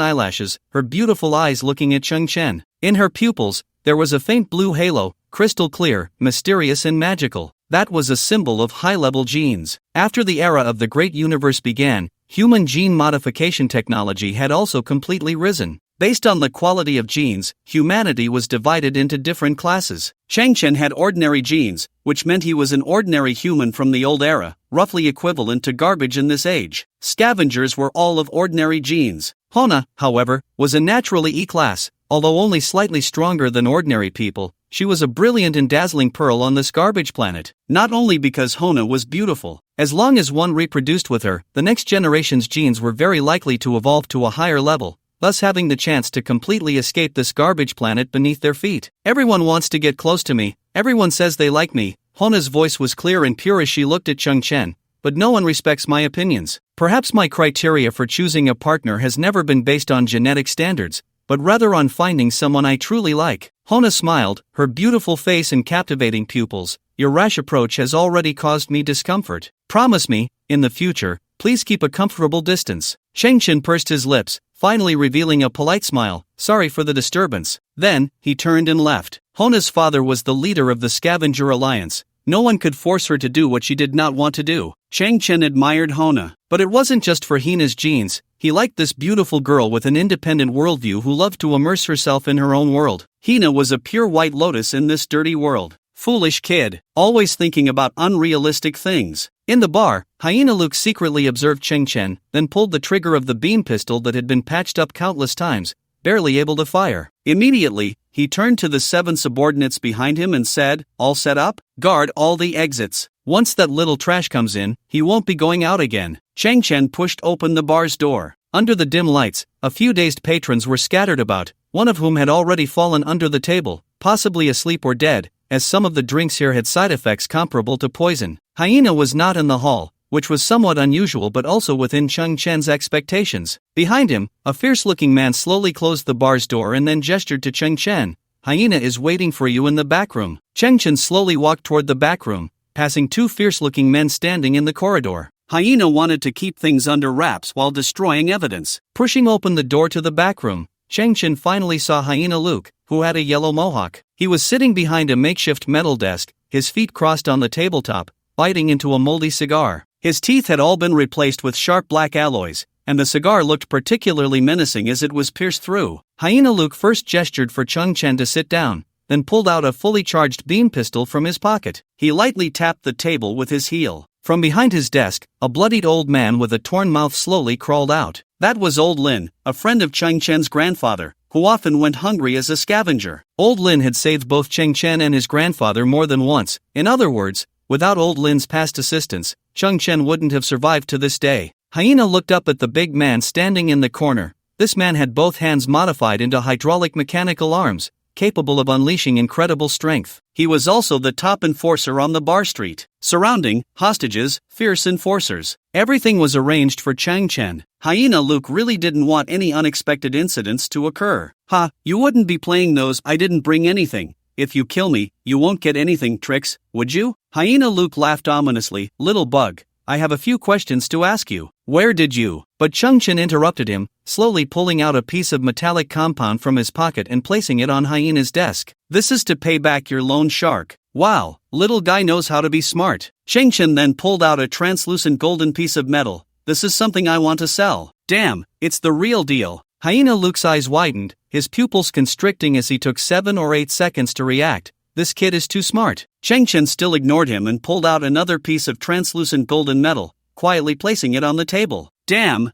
eyelashes, her beautiful eyes looking at Chang Chen. In her pupils, there was a faint blue halo, crystal clear, mysterious and magical. That was a symbol of high-level genes. After the era of the great universe began, human gene modification technology had also completely risen. Based on the quality of genes, humanity was divided into different classes. Chang Chen had ordinary genes, which meant he was an ordinary human from the old era, roughly equivalent to garbage in this age. Scavengers were all of ordinary genes. Hona, however, was a naturally E-class, although only slightly stronger than ordinary people. She was a brilliant and dazzling pearl on this garbage planet, not only because Hona was beautiful. As long as one reproduced with her, the next generation's genes were very likely to evolve to a higher level, thus having the chance to completely escape this garbage planet beneath their feet. Everyone wants to get close to me, everyone says they like me. Hona's voice was clear and pure as she looked at Chang Chen, but no one respects my opinions. Perhaps my criteria for choosing a partner has never been based on genetic standards, but rather on finding someone I truly like. Hona smiled, her beautiful face and captivating pupils. Your rash approach has already caused me discomfort. Promise me, in the future, please keep a comfortable distance. Chang Chen pursed his lips, finally revealing a polite smile. Sorry for the disturbance. Then, he turned and left. Hona's father was the leader of the Scavenger Alliance. No one could force her to do what she did not want to do. Chang Chen admired Hona, but it wasn't just for Hina's genes. He liked this beautiful girl with an independent worldview who loved to immerse herself in her own world. Hina was a pure white lotus in this dirty world. Foolish kid, always thinking about unrealistic things. In the bar, Hyena Luke secretly observed Chang Chen, then pulled the trigger of the beam pistol that had been patched up countless times, barely able to fire. Immediately, he turned to the 7 subordinates behind him and said, "All set up? Guard all the exits. Once that little trash comes in, he won't be going out again." Chang Chen pushed open the bar's door. Under the dim lights, a few dazed patrons were scattered about, one of whom had already fallen under the table, possibly asleep or dead, as some of the drinks here had side effects comparable to poison. Hyena was not in the hall, which was somewhat unusual but also within Chang Chen's expectations. Behind him, a fierce-looking man slowly closed the bar's door and then gestured to Chang Chen. "Hyena is waiting for you in the back room." Chang Chen slowly walked toward the back room, passing 2 fierce-looking men standing in the corridor. Hyena wanted to keep things under wraps while destroying evidence. Pushing open the door to the back room, Chang Chen finally saw Hyena Luke, who had a yellow mohawk. He was sitting behind a makeshift metal desk, his feet crossed on the tabletop, biting into a moldy cigar. His teeth had all been replaced with sharp black alloys, and the cigar looked particularly menacing as it was pierced through. Hyena Luke first gestured for Chang Chen to sit down, then pulled out a fully charged beam pistol from his pocket. He lightly tapped the table with his heel. From behind his desk, a bloodied old man with a torn mouth slowly crawled out. That was Old Lin, a friend of Chang Chen's grandfather, who often went hungry as a scavenger. Old Lin had saved both Chang Chen and his grandfather more than once. In other words, without Old Lin's past assistance, Chang Chen wouldn't have survived to this day. Hyena looked up at the big man standing in the corner. This man had both hands modified into hydraulic mechanical arms, capable of unleashing incredible strength. He was also the top enforcer on the bar street. Surrounding, hostages, fierce enforcers. Everything was arranged for Chang Chen. Hyena Luke really didn't want any unexpected incidents to occur. "Ha, you wouldn't be playing those 'I didn't bring anything. If you kill me, you won't get anything' tricks, would you?" Hyena Luke laughed ominously. "Little bug, I have a few questions to ask you." "Where did you?" But Chang Chen interrupted him, slowly pulling out a piece of metallic compound from his pocket and placing it on Hyena's desk. "This is to pay back your loan shark." "Wow, little guy knows how to be smart." Chang Chen then pulled out a translucent golden piece of metal. "This is something I want to sell." "Damn, it's the real deal." Hyena Luke's eyes widened, his pupils constricting as he took 7 or 8 seconds to react. This kid is too smart. Chang Chen still ignored him and pulled out another piece of translucent golden metal, quietly placing it on the table. Damn.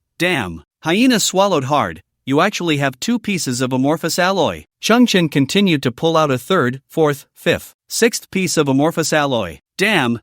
Hyena swallowed hard. "You actually have 2 pieces of amorphous alloy." Chang Chen continued to pull out a 3rd, 4th, 5th, 6th piece of amorphous alloy. Damn.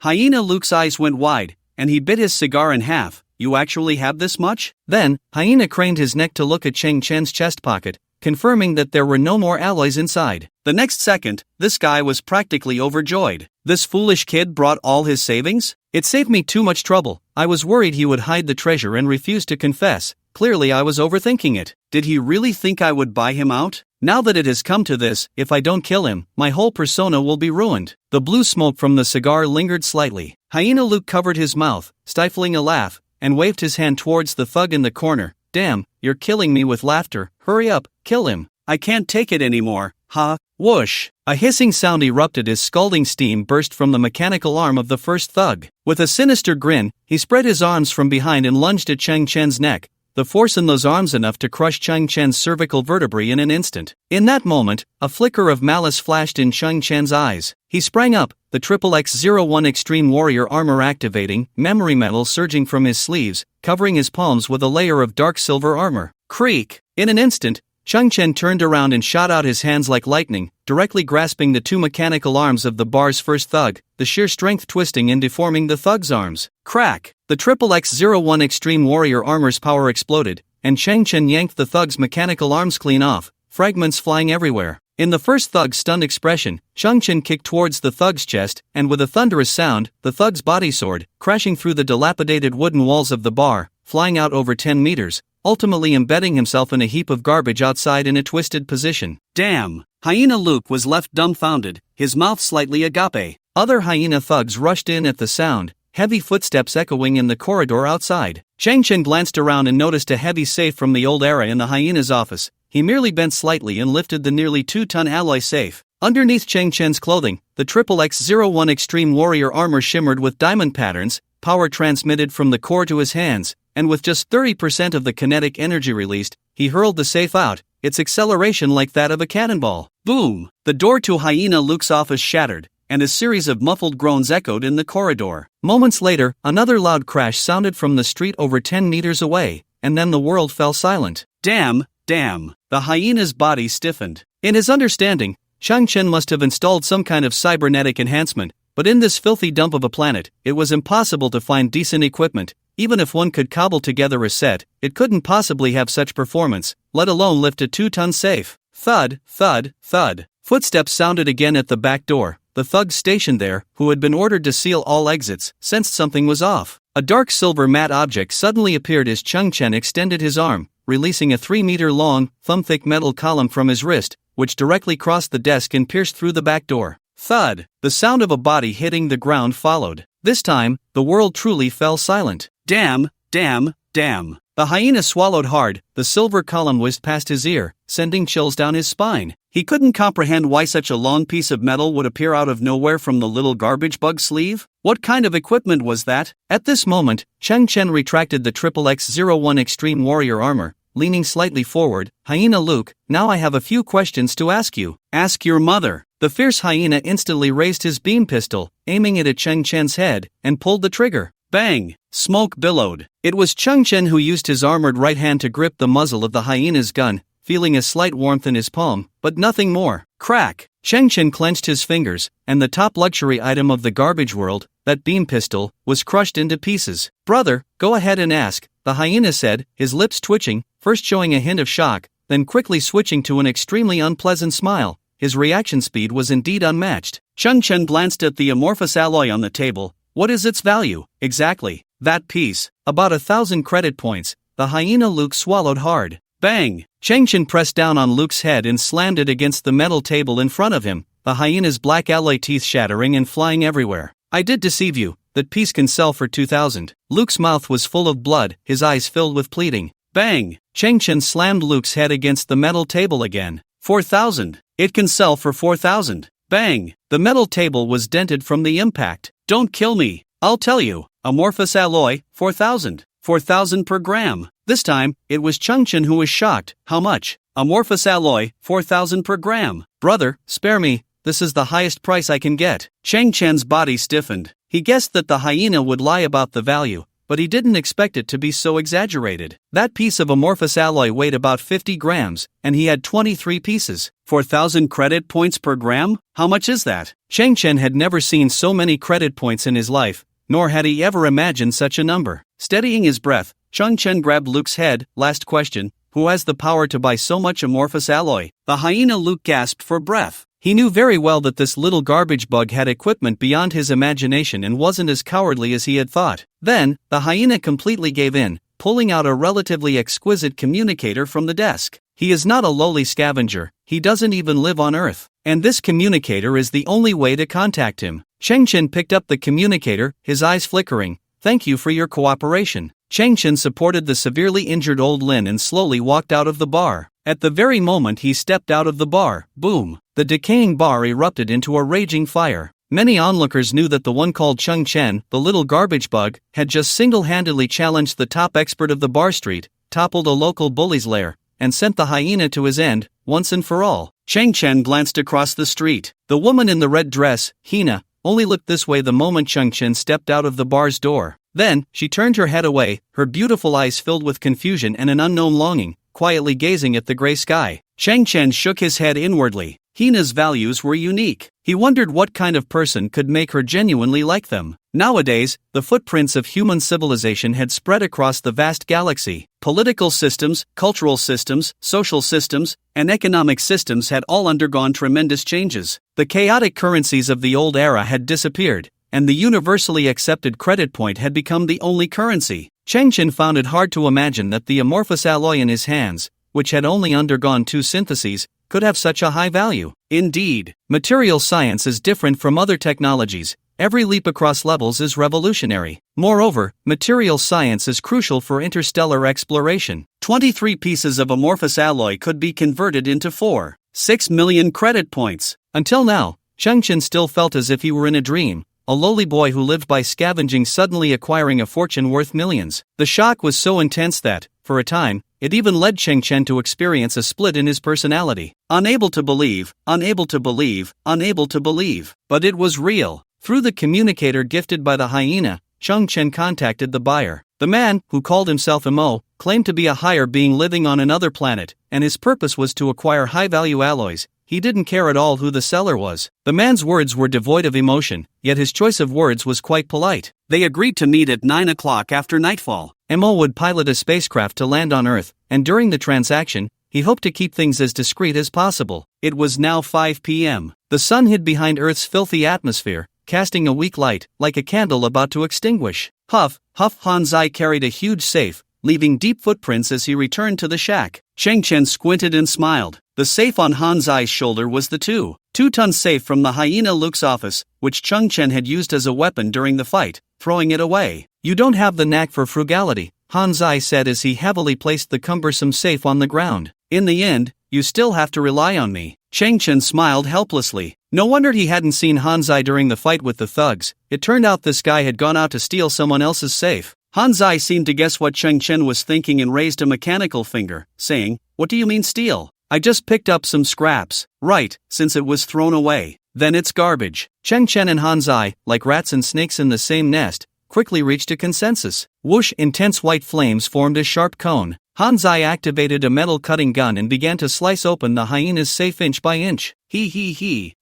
Hyena Luke's eyes went wide, and he bit his cigar in half. "You actually have this much?" Then, Hyena craned his neck to look at Chang Chen's chest pocket, confirming that there were no more alloys inside. The next second, this guy was practically overjoyed. This foolish kid brought all his savings? It saved me too much trouble. I was worried he would hide the treasure and refuse to confess. Clearly I was overthinking it. Did he really think I would buy him out? Now that it has come to this, if I don't kill him, my whole persona will be ruined. The blue smoke from the cigar lingered slightly. Hyena Luke covered his mouth, stifling a laugh, and waved his hand towards the thug in the corner. "Damn, you're killing me with laughter. Hurry up, kill him. I can't take it anymore." "Ha, whoosh." A hissing sound erupted as scalding steam burst from the mechanical arm of the first thug. With a sinister grin, he spread his arms from behind and lunged at Chang Chen's neck, the force in those arms enough to crush Chang Chen's cervical vertebrae in an instant. In that moment, a flicker of malice flashed in Chang Chen's eyes. He sprang up, the XXX-01 Extreme Warrior armor activating, memory metal surging from his sleeves, covering his palms with a layer of dark silver armor. Creak! In an instant, Chang Chen turned around and shot out his hands like lightning, directly grasping the two mechanical arms of the bar's first thug, the sheer strength twisting and deforming the thug's arms. Crack! The XXX-01 Extreme Warrior armor's power exploded, and Chang Chen yanked the thug's mechanical arms clean off, fragments flying everywhere. In the first thug's stunned expression, Chang Chen kicked towards the thug's chest, and with a thunderous sound, the thug's body soared, crashing through the dilapidated wooden walls of the bar, flying out over 10 meters, ultimately embedding himself in a heap of garbage outside in a twisted position. Damn! Hyena Luke was left dumbfounded, his mouth slightly agape. Other hyena thugs rushed in at the sound, heavy footsteps echoing in the corridor outside. Chang Chen glanced around and noticed a heavy safe from the old era in the hyena's office. He merely bent slightly and lifted the nearly 2-ton alloy safe. Underneath Chang Chen's clothing, the XXX-01 Extreme Warrior armor shimmered with diamond patterns, power transmitted from the core to his hands, and with just 30% of the kinetic energy released, he hurled the safe out, its acceleration like that of a cannonball. Boom! The door to Hyena Luke's office shattered, and a series of muffled groans echoed in the corridor. Moments later, another loud crash sounded from the street over 10 meters away, and then the world fell silent. Damn! The hyena's body stiffened. In his understanding, Chang Chen must have installed some kind of cybernetic enhancement, but in this filthy dump of a planet, it was impossible to find decent equipment. Even if one could cobble together a set, it couldn't possibly have such performance, let alone lift a 2-ton safe. Thud, thud, thud. Footsteps sounded again at the back door. The thugs stationed there, who had been ordered to seal all exits, sensed something was off. A dark silver matte object suddenly appeared as Chang Chen extended his arm, releasing a 3-meter-long, thumb-thick metal column from his wrist, which directly crossed the desk and pierced through the back door. Thud! The sound of a body hitting the ground followed. This time, the world truly fell silent. Damn! The hyena swallowed hard, the silver column whizzed past his ear, sending chills down his spine. He couldn't comprehend why such a long piece of metal would appear out of nowhere from the little garbage bug sleeve. What kind of equipment was that? At this moment, Chang Chen retracted the XXX-01 Extreme Warrior armor, leaning slightly forward. Hyena Luke, now I have a few questions to ask you. Ask your mother. The fierce hyena instantly raised his beam pistol, aiming it at Chang Chen's head, and pulled the trigger. Bang! Smoke billowed. It was Chang Chen who used his armored right hand to grip the muzzle of the hyena's gun, feeling a slight warmth in his palm, but nothing more. Crack! Chang Chen clenched his fingers, and the top luxury item of the garbage world, that beam pistol, was crushed into pieces. Brother, go ahead and ask, the hyena said, his lips twitching, first showing a hint of shock, then quickly switching to an extremely unpleasant smile. His reaction speed was indeed unmatched. Chang Chen glanced at the amorphous alloy on the table. What is its value? Exactly. That piece. About 1,000 credit points. The hyena Luke swallowed hard. Bang! Chang Chen pressed down on Luke's head and slammed it against the metal table in front of him, the hyena's black alloy teeth shattering and flying everywhere. I did deceive you. That piece can sell for 2,000. Luke's mouth was full of blood, his eyes filled with pleading. Bang! Chang Chen slammed Luke's head against the metal table again. 4,000. It can sell for 4,000. Bang! The metal table was dented from the impact. Don't kill me. I'll tell you. Amorphous alloy, 4,000. 4,000 per gram. This time, it was Chang Chen who was shocked. How much? Amorphous alloy, 4,000 per gram. Brother, spare me. This is the highest price I can get. Chang Chen's body stiffened. He guessed that the hyena would lie about the value, but he didn't expect it to be so exaggerated. That piece of amorphous alloy weighed about 50 grams, and he had 23 pieces. 4,000 credit points per gram? How much is that? Chang Chen had never seen so many credit points in his life, nor had he ever imagined such a number. Steadying his breath, Chang Chen grabbed Luke's head. Last question, who has the power to buy so much amorphous alloy? The hyena Luke gasped for breath. He knew very well that this little garbage bug had equipment beyond his imagination and wasn't as cowardly as he had thought. Then, the hyena completely gave in, pulling out a relatively exquisite communicator from the desk. He is not a lowly scavenger, he doesn't even live on Earth, and this communicator is the only way to contact him. Chang Chen picked up the communicator, his eyes flickering. Thank you for your cooperation. Chang Chen supported the severely injured old Lin and slowly walked out of the bar. At the very moment he stepped out of the bar, boom, the decaying bar erupted into a raging fire. Many onlookers knew that the one called Chang Chen, the little garbage bug, had just single-handedly challenged the top expert of the bar street, toppled a local bully's lair, and sent the hyena to his end, once and for all. Chang Chen glanced across the street. The woman in the red dress, Hina, only looked this way the moment Chang Chen stepped out of the bar's door. Then, she turned her head away, her beautiful eyes filled with confusion and an unknown longing, quietly gazing at the gray sky. Chang Chen shook his head inwardly. Hina's values were unique. He wondered what kind of person could make her genuinely like them. Nowadays, the footprints of human civilization had spread across the vast galaxy. Political systems, cultural systems, social systems, and economic systems had all undergone tremendous changes. The chaotic currencies of the old era had disappeared, and the universally accepted credit point had become the only currency. Chang Chen found it hard to imagine that the amorphous alloy in his hands, which had only undergone 2 syntheses, could have such a high value. Indeed, material science is different from other technologies. Every leap across levels is revolutionary. Moreover, material science is crucial for interstellar exploration. 23 pieces of amorphous alloy could be converted into 4.6 million credit points. Until now, Chang Chen still felt as if he were in a dream, a lowly boy who lived by scavenging suddenly acquiring a fortune worth millions. The shock was so intense that, for a time, it even led Chang Chen to experience a split in his personality. Unable to believe, unable to believe, unable to believe. But it was real. Through the communicator gifted by the hyena, Chang Chen contacted the buyer. The man, who called himself Imo, claimed to be a higher being living on another planet, and his purpose was to acquire high-value alloys. He didn't care at all who the seller was. The man's words were devoid of emotion, yet his choice of words was quite polite. They agreed to meet at 9 o'clock after nightfall. Imo would pilot a spacecraft to land on Earth, and during the transaction, he hoped to keep things as discreet as possible. It was now 5 p.m. The sun hid behind Earth's filthy atmosphere, casting a weak light, like a candle about to extinguish. Huff, huff. Hanzai carried a huge safe, leaving deep footprints as he returned to the shack. Chang Chen squinted and smiled. The safe on Hanzai's shoulder was the 2-ton safe from the hyena Luke's office, which Chang Chen had used as a weapon during the fight, throwing it away. "You don't have the knack for frugality," Hanzai said as he heavily placed the cumbersome safe on the ground. "In the end, you still have to rely on me." Chang Chen smiled helplessly. No wonder he hadn't seen Hanzai during the fight with the thugs. It turned out this guy had gone out to steal someone else's safe. Hanzai seemed to guess what Chang Chen was thinking and raised a mechanical finger, saying, "What do you mean steal? I just picked up some scraps." "Right, since it was thrown away. Then it's garbage." Chang Chen and Hanzai, like rats and snakes in the same nest, quickly reached a consensus. Whoosh! Intense white flames formed a sharp cone. Hanzai activated a metal cutting gun and began to slice open the hyena's safe inch by inch. He.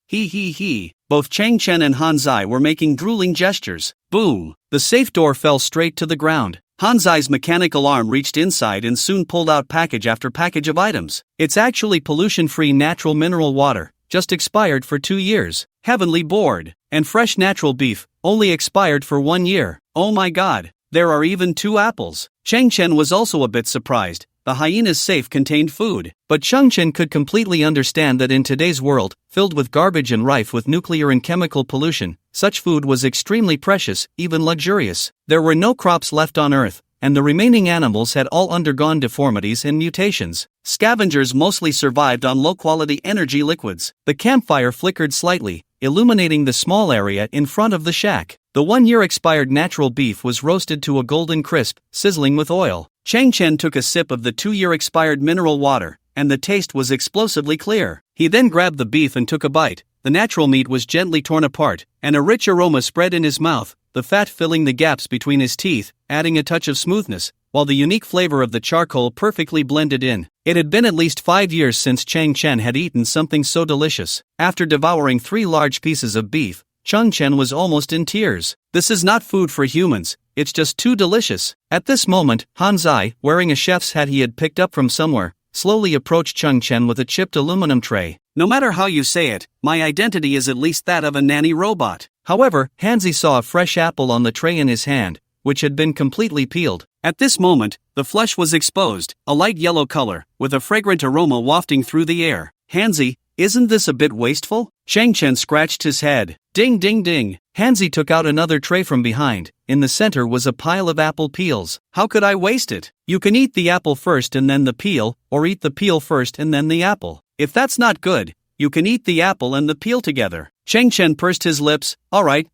Both Chang Chen and Hanzai were making drooling gestures. Boom! The safe door fell straight to the ground. Hanzai's mechanical arm reached inside and soon pulled out package after package of items. It's actually pollution-free natural mineral water, just expired for 2 years. Heavenly board. And fresh natural beef, only expired for 1 year. Oh my god, there are even 2 apples. Chang Chen was also a bit surprised. The hyena's safe contained food. But Chang Chen could completely understand that in today's world, filled with garbage and rife with nuclear and chemical pollution, such food was extremely precious, even luxurious. There were no crops left on Earth, and the remaining animals had all undergone deformities and mutations. Scavengers mostly survived on low-quality energy liquids. The campfire flickered slightly, illuminating the small area in front of the shack. The 1-year expired natural beef was roasted to a golden crisp, sizzling with oil. Chang Chen took a sip of the 2-year expired mineral water, and the taste was explosively clear. He then grabbed the beef and took a bite. The natural meat was gently torn apart, and a rich aroma spread in his mouth, the fat filling the gaps between his teeth, adding a touch of smoothness, while the unique flavor of the charcoal perfectly blended in. It had been at least 5 years since Chang Chen had eaten something so delicious. After devouring 3 large pieces of beef, Chang Chen was almost in tears. This is not food for humans, it's just too delicious. At this moment, Hanzai, wearing a chef's hat he had picked up from somewhere, slowly approached Chang Chen with a chipped aluminum tray. "No matter how you say it, my identity is at least that of a nanny robot." However, Hanzi saw a fresh apple on the tray in his hand, which had been completely peeled. At this moment, the flesh was exposed, a light yellow color, with a fragrant aroma wafting through the air. "Hanzi, isn't this a bit wasteful?" Chang Chen scratched his head. Ding ding ding. Hanzi took out another tray from behind. In the center was a pile of apple peels. "How could I waste it? You can eat the apple first and then the peel, or eat the peel first and then the apple. If that's not good, you can eat the apple and the peel together." Chang Chen pursed his lips. All right,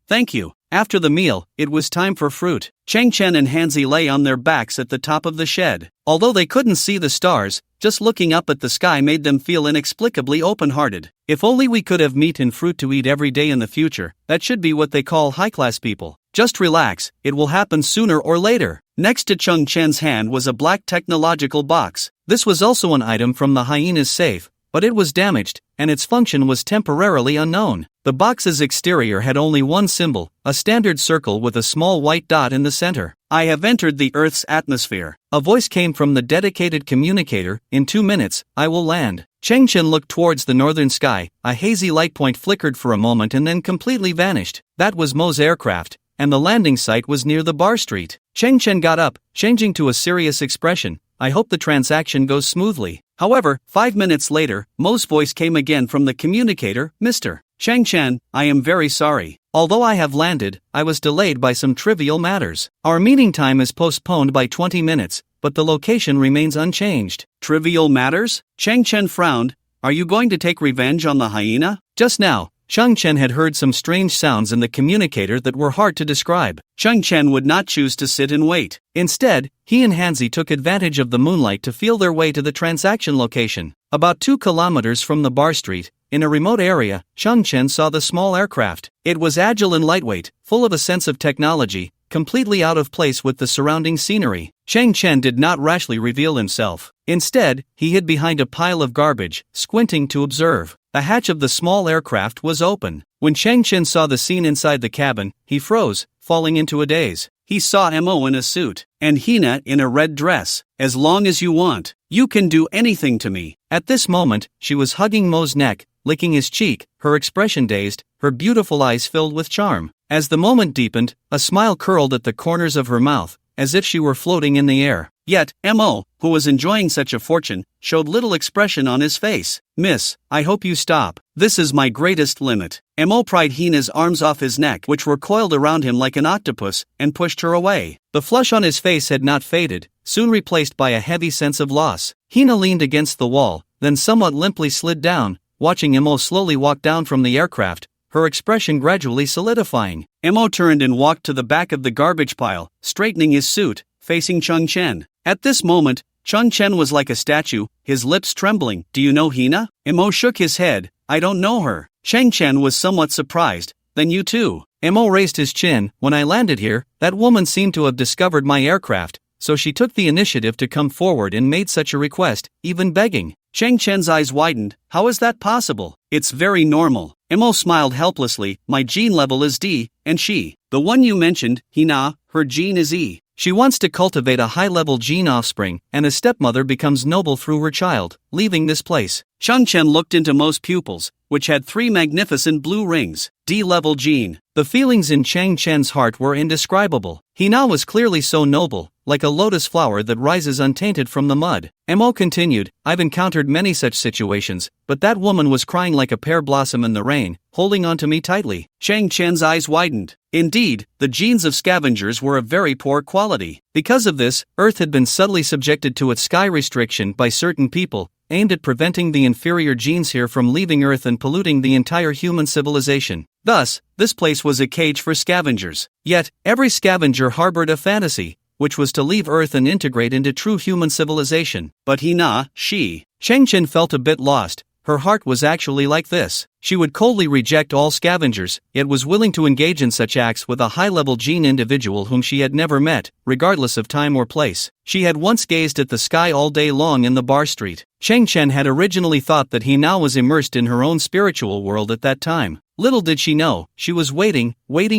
thank you." After the meal, it was time for fruit. Chang Chen and Hanzi lay on their backs at the top of the shed. Although they couldn't see the stars, just looking up at the sky made them feel inexplicably open-hearted. If only we could have meat and fruit to eat every day in the future, that should be what they call high-class people. Just relax, it will happen sooner or later. Next to Chang Chen's hand was a black technological box. This was also an item from the hyena's safe, but it was damaged, and its function was temporarily unknown. The box's exterior had only one symbol, a standard circle with a small white dot in the center. I have entered the Earth's atmosphere. A voice came from the dedicated communicator. In 2 minutes, I will land. Chang Chen looked towards the northern sky. A hazy light point flickered for a moment and then completely vanished. That was Mo's aircraft, and the landing site was near the bar street. Chang Chen got up, changing to a serious expression. I hope the transaction goes smoothly. However, 5 minutes later, Mo's voice came again from the communicator. Mr. Chang Chen, I am very sorry. Although I have landed, I was delayed by some trivial matters. Our meeting time is postponed by 20 minutes, but the location remains unchanged. Trivial matters? Chang Chen frowned. Are you going to take revenge on the hyena? Just now, Chang Chen had heard some strange sounds in the communicator that were hard to describe. Chang Chen would not choose to sit and wait. Instead, he and Hanzi took advantage of the moonlight to feel their way to the transaction location. About 2 kilometers from the bar street, in a remote area, Chang Chen saw the small aircraft. It was agile and lightweight, full of a sense of technology, completely out of place with the surrounding scenery. Chang Chen did not rashly reveal himself. Instead, he hid behind a pile of garbage, squinting to observe. The hatch of the small aircraft was open. When Chang Chen saw the scene inside the cabin, he froze, falling into a daze. He saw Mo in a suit, and Hina in a red dress. As long as you want, you can do anything to me. At this moment, she was hugging Mo's neck, licking his cheek, her expression dazed, her beautiful eyes filled with charm. As the moment deepened, a smile curled at the corners of her mouth, as if she were floating in the air. Yet, Mo, who was enjoying such a fortune, showed little expression on his face. Miss, I hope you stop. This is my greatest limit. Mo pried Hina's arms off his neck, which were coiled around him like an octopus, and pushed her away. The flush on his face had not faded, soon replaced by a heavy sense of loss. Hina leaned against the wall, then somewhat limply slid down, watching Mo slowly walk down from the aircraft, her expression gradually solidifying. Mo turned and walked to the back of the garbage pile, straightening his suit, facing Chang Chen. At this moment, Chang Chen was like a statue, his lips trembling. Do you know Hina? Mo shook his head. I don't know her. Chang Chen was somewhat surprised. Then you too. Mo raised his chin. When I landed here, that woman seemed to have discovered my aircraft, so she took the initiative to come forward and made such a request, even begging. Chang Chen's eyes widened. How is that possible? It's very normal. Mo smiled helplessly. My gene level is D, and she, the one you mentioned, Hina, her gene is E. She wants to cultivate a high-level gene offspring, and a stepmother becomes noble through her child, leaving this place. Chang Chen looked into Mo's pupils, which had 3 magnificent blue rings. D-level gene. The feelings in Chang Chen's heart were indescribable. Hina was clearly so noble, like a lotus flower that rises untainted from the mud. Mo continued, I've encountered many such situations, but that woman was crying like a pear blossom in the rain, holding on to me tightly. Chang Chen's eyes widened. Indeed, the genes of scavengers were of very poor quality. Because of this, Earth had been subtly subjected to its sky restriction by certain people, aimed at preventing the inferior genes here from leaving Earth and polluting the entire human civilization. Thus, this place was a cage for scavengers. Yet, every scavenger harbored a fantasy, which was to leave Earth and integrate into true human civilization. But Hina, Chang Chen felt a bit lost. Her heart was actually like this. She would coldly reject all scavengers, yet was willing to engage in such acts with a high-level gene individual whom she had never met, regardless of time or place. She had once gazed at the sky all day long in the bar street. Chang Chen had originally thought that he now was immersed in her own spiritual world at that time. Little did she know, she was waiting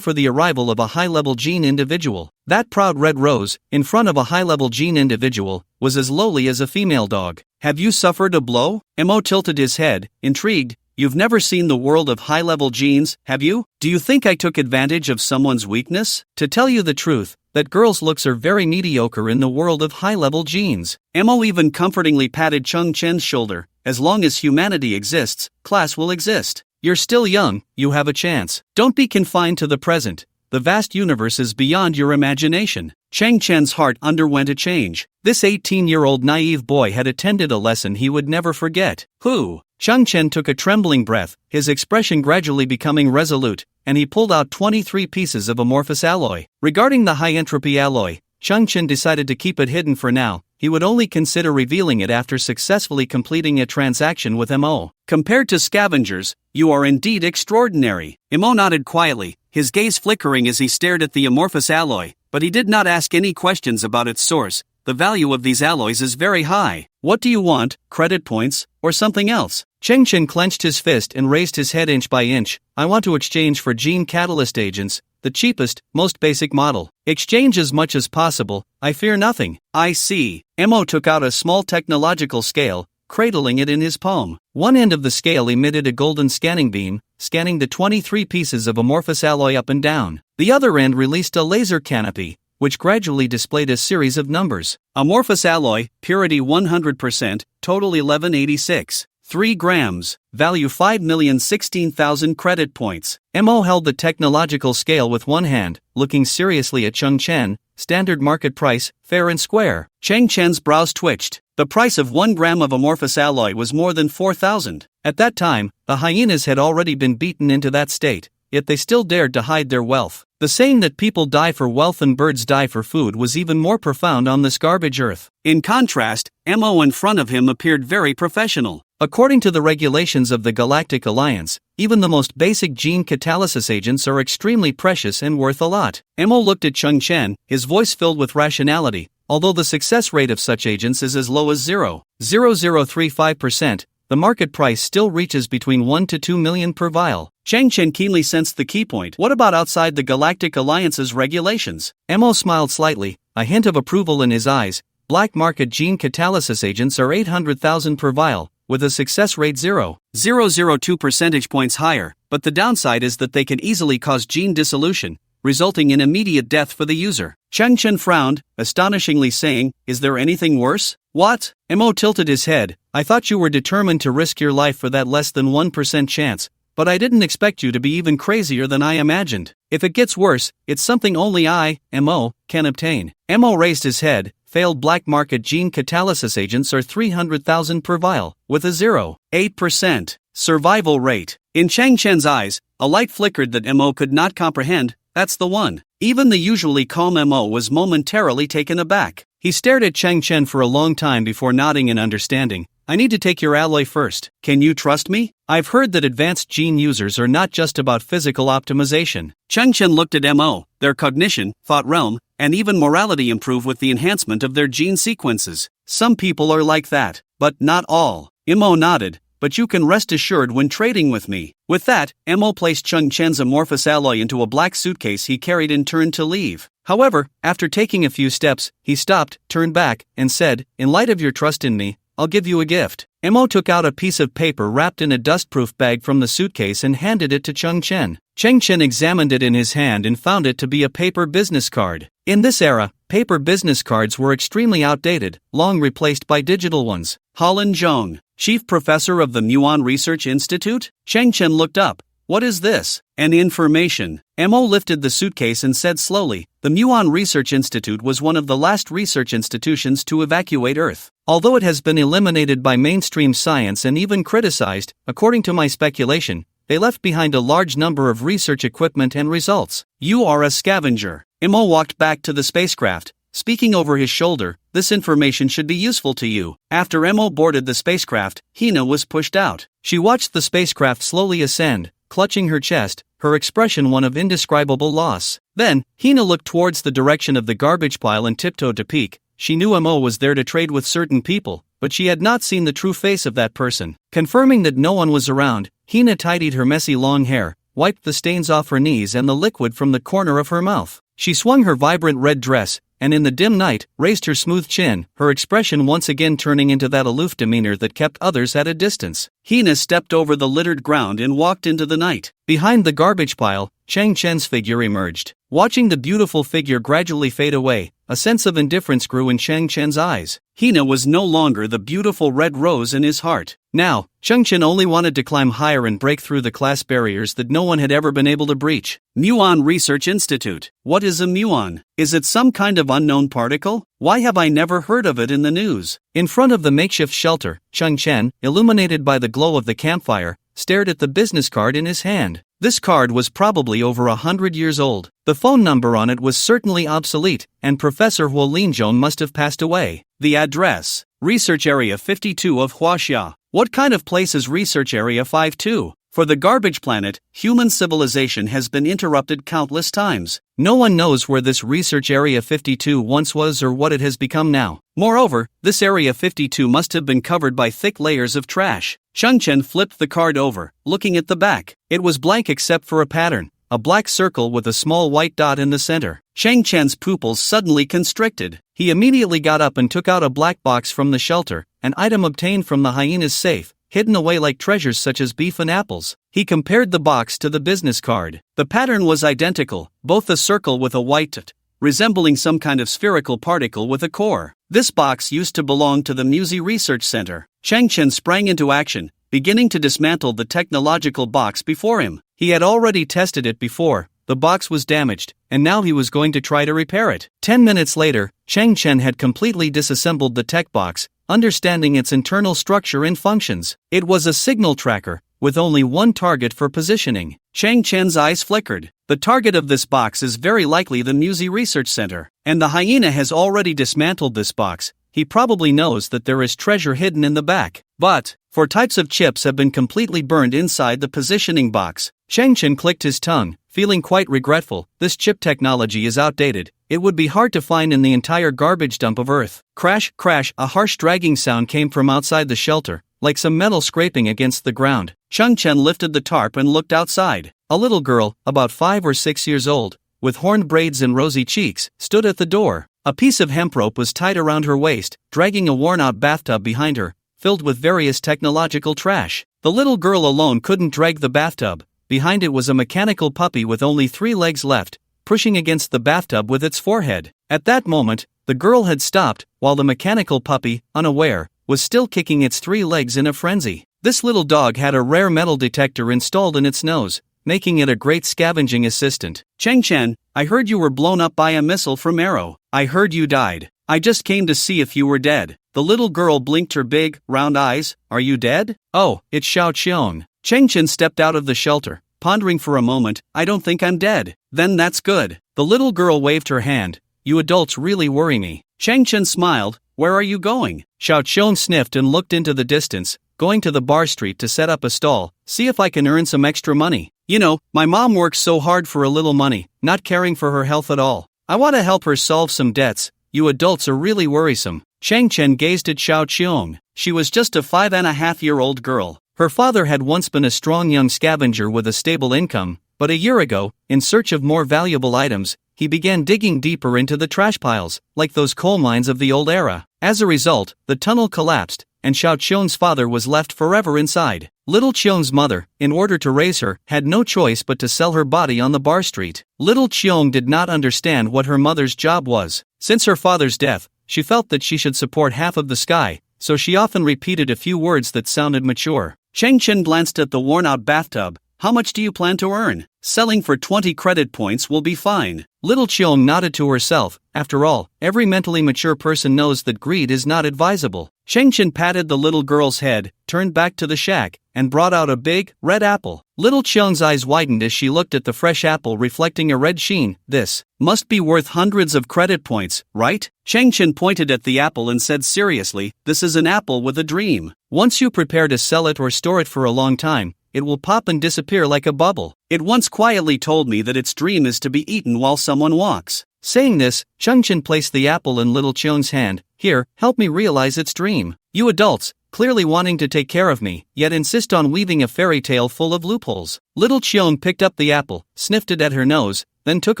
for the arrival of a high-level gene individual. That proud red rose, in front of a high-level gene individual, was as lowly as a female dog. Have you suffered a blow? Mo tilted his head, intrigued. You've never seen the world of high-level genes, have you? Do you think I took advantage of someone's weakness? To tell you the truth, that girls' looks are very mediocre in the world of high-level genes. Mo even comfortingly patted Chang Chen's shoulder. As long as humanity exists, class will exist. You're still young, you have a chance. Don't be confined to the present. The vast universe is beyond your imagination. Chang Chen's heart underwent a change. This 18-year-old naive boy had attended a lesson he would never forget. Who? Chang Chen took a trembling breath, his expression gradually becoming resolute, and he pulled out 23 pieces of amorphous alloy. Regarding the high-entropy alloy, Changchen decided to keep it hidden for now. He would only consider revealing it after successfully completing a transaction with Mo. Compared to scavengers, you are indeed extraordinary. Mo nodded quietly, his gaze flickering as he stared at the amorphous alloy, but he did not ask any questions about its source. The value of these alloys is very high. What do you want, credit points, or something else? Changchen clenched his fist and raised his head inch by inch. I want to exchange for gene catalyst agents, the cheapest, most basic model. Exchange as much as possible, I fear nothing. I see. Mo took out a small technological scale, cradling it in his palm. One end of the scale emitted a golden scanning beam, scanning the 23 pieces of amorphous alloy up and down. The other end released a laser canopy, which gradually displayed a series of numbers. Amorphous alloy, purity 100%, total 1186. 3 grams, value 5,016,000 credit points. Mo held the technological scale with one hand, looking seriously at Changchen. Standard market price, fair and square. Changchen's brows twitched. The price of 1 gram of amorphous alloy was more than 4,000. At that time, the hyenas had already been beaten into that state, yet they still dared to hide their wealth. The saying that people die for wealth and birds die for food was even more profound on this garbage earth. In contrast, Mo in front of him appeared very professional. According to the regulations of the Galactic Alliance, even the most basic gene catalysis agents are extremely precious and worth a lot. Mo looked at Changchen, his voice filled with rationality. Although the success rate of such agents is as low as 0.0035%, the market price still reaches between 1 to 2 million per vial. Changchen keenly sensed the key point. What about outside the Galactic Alliance's regulations? Mo smiled slightly, a hint of approval in his eyes. Black market gene catalysis agents are 800,000 per vial, with a success rate 0.002 percentage points higher, but the downside is that they can easily cause gene dissolution, resulting in immediate death for the user. Changchen frowned, astonishingly saying, "Is there anything worse?" What? Mo tilted his head. I thought you were determined to risk your life for that less than 1% chance, but I didn't expect you to be even crazier than I imagined. If it gets worse, it's something only I, Mo, can obtain. Mo raised his head. Failed black market gene catalysis agents are 300,000 per vial, with a 0.8% survival rate. In Changchen's eyes, a light flickered that Mo could not comprehend. That's the one. Even the usually calm Mo was momentarily taken aback. He stared at Changchen for a long time before nodding in understanding. I need to take your alloy first. Can you trust me? I've heard that advanced gene users are not just about physical optimization. Changchen looked at Mo. Their cognition, thought realm, and even morality improve with the enhancement of their gene sequences. Some people are like that, but not all. Mo nodded. But you can rest assured when trading with me. With that, Mo placed Changchen's amorphous alloy into a black suitcase he carried and turned to leave. However, after taking a few steps, he stopped, turned back, and said, "In light of your trust in me, I'll give you a gift." Mo took out a piece of paper wrapped in a dustproof bag from the suitcase and handed it to Changchen. Changchen examined it in his hand and found it to be a paper business card. In this era, paper business cards were extremely outdated, long replaced by digital ones. Holland Zhong, Chief Professor of the Muon Research Institute? Changchen looked up. What is this? An information. Mo lifted the suitcase and said slowly, the Muon Research Institute was one of the last research institutions to evacuate Earth. Although it has been eliminated by mainstream science and even criticized, according to my speculation, they left behind a large number of research equipment and results. You are a scavenger. Mo walked back to the spacecraft, speaking over his shoulder. This information should be useful to you. After Mo boarded the spacecraft, Hina was pushed out. She watched the spacecraft slowly ascend, clutching her chest, her expression one of indescribable loss. Then, Hina looked towards the direction of the garbage pile and tiptoed to peek. She knew Mo was there to trade with certain people, but she had not seen the true face of that person. Confirming that no one was around, Hina tidied her messy long hair, wiped the stains off her knees and the liquid from the corner of her mouth. She swung her vibrant red dress, and in the dim night, raised her smooth chin, her expression once again turning into that aloof demeanor that kept others at a distance. Hina stepped over the littered ground and walked into the night. Behind the garbage pile, Changchen's figure emerged. Watching the beautiful figure gradually fade away, a sense of indifference grew in Changchen's eyes. Hina was no longer the beautiful red rose in his heart. Now, Changchen only wanted to climb higher and break through the class barriers that no one had ever been able to breach. Muon Research Institute. What is a muon? Is it some kind of unknown particle? Why have I never heard of it in the news? In front of the makeshift shelter, Changchen, illuminated by the glow of the campfire, stared at the business card in his hand. This card was probably over 100 years old. The phone number on it was certainly obsolete, and Professor Huo Linzhong must have passed away. The address: Research Area 52 of Huaxia. What kind of place is Research Area 52? For the garbage planet, human civilization has been interrupted countless times. No one knows where this Research Area 52 once was or what it has become now. Moreover, this Area 52 must have been covered by thick layers of trash. Cheng Chen flipped the card over, looking at the back. It was blank except for a pattern, a black circle with a small white dot in the center. Cheng Chen's pupils suddenly constricted. He immediately got up and took out a black box from the shelter, an item obtained from the hyena's safe, hidden away like treasures such as beef and apples. He compared the box to the business card. The pattern was identical, both a circle with a white dot, resembling some kind of spherical particle with a core. This box used to belong to the Musi Research Center. Cheng Chen sprang into action, beginning to dismantle the technological box before him. He had already tested it before. The box was damaged, and now he was going to try to repair it. 10 minutes later, Cheng Chen had completely disassembled the tech box, understanding its internal structure and functions. It was a signal tracker, with only one target for positioning. Cheng Chen's eyes flickered. The target of this box is very likely the Musi Research Center, and the hyena has already dismantled this box. He probably knows that there is treasure hidden in the back. But, four types of chips have been completely burned inside the positioning box. Cheng Chen clicked his tongue, feeling quite regretful. This chip technology is outdated. It would be hard to find in the entire garbage dump of Earth. Crash, crash, a harsh dragging sound came from outside the shelter, like some metal scraping against the ground. Cheng Chen lifted the tarp and looked outside. A little girl, about 5 or 6 years old, with horned braids and rosy cheeks, stood at the door. A piece of hemp rope was tied around her waist, dragging a worn-out bathtub behind her, filled with various technological trash. The little girl alone couldn't drag the bathtub. Behind it was a mechanical puppy with only 3 legs left, pushing against the bathtub with its forehead. At that moment, the girl had stopped, while the mechanical puppy, unaware, was still kicking its 3 legs in a frenzy. This little dog had a rare metal detector installed in its nose, making it a great scavenging assistant. Cheng Chen, I heard you were blown up by a missile from Arrow. I heard you died. I just came to see if you were dead. The little girl blinked her big, round eyes. Are you dead? Oh, it's Xiao Qiong. Cheng Chen stepped out of the shelter, pondering for a moment. I don't think I'm dead. Then that's good. The little girl waved her hand. You adults really worry me. Cheng Chen smiled. Where are you going? Xiao Qiong sniffed and looked into the distance. Going to the bar street to set up a stall, see if I can earn some extra money. You know, my mom works so hard for a little money, not caring for her health at all. I want to help her solve some debts. You adults are really worrisome. Cheng Chen gazed at Xiao Qiong. She was just a 5.5-year-old girl. Her father had once been a strong young scavenger with a stable income, but a year ago, in search of more valuable items, he began digging deeper into the trash piles, like those coal mines of the old era. As a result, the tunnel collapsed, and Xiao Qiong's father was left forever inside. Little Qiong's mother, in order to raise her, had no choice but to sell her body on the bar street. Little Qiong did not understand what her mother's job was. Since her father's death, she felt that she should support half of the sky, so she often repeated a few words that sounded mature. Cheng Chen glanced at the worn-out bathtub. How much do you plan to earn? Selling for 20 credit points will be fine. Little Qiong nodded to herself. After all, every mentally mature person knows that greed is not advisable. Cheng Chen patted the little girl's head, turned back to the shack, and brought out a big, red apple. Little Qiong's eyes widened as she looked at the fresh apple reflecting a red sheen. This must be worth hundreds of credit points, right? Cheng Chen pointed at the apple and said seriously, this is an apple with a dream. Once you prepare to sell it or store it for a long time, it will pop and disappear like a bubble. It once quietly told me that its dream is to be eaten while someone walks. Saying this, Cheng Chen placed the apple in Little Qiong's hand. Here, help me realize its dream. You adults, clearly wanting to take care of me, yet insist on weaving a fairy tale full of loopholes. Little Qiong picked up the apple, sniffed it at her nose, then took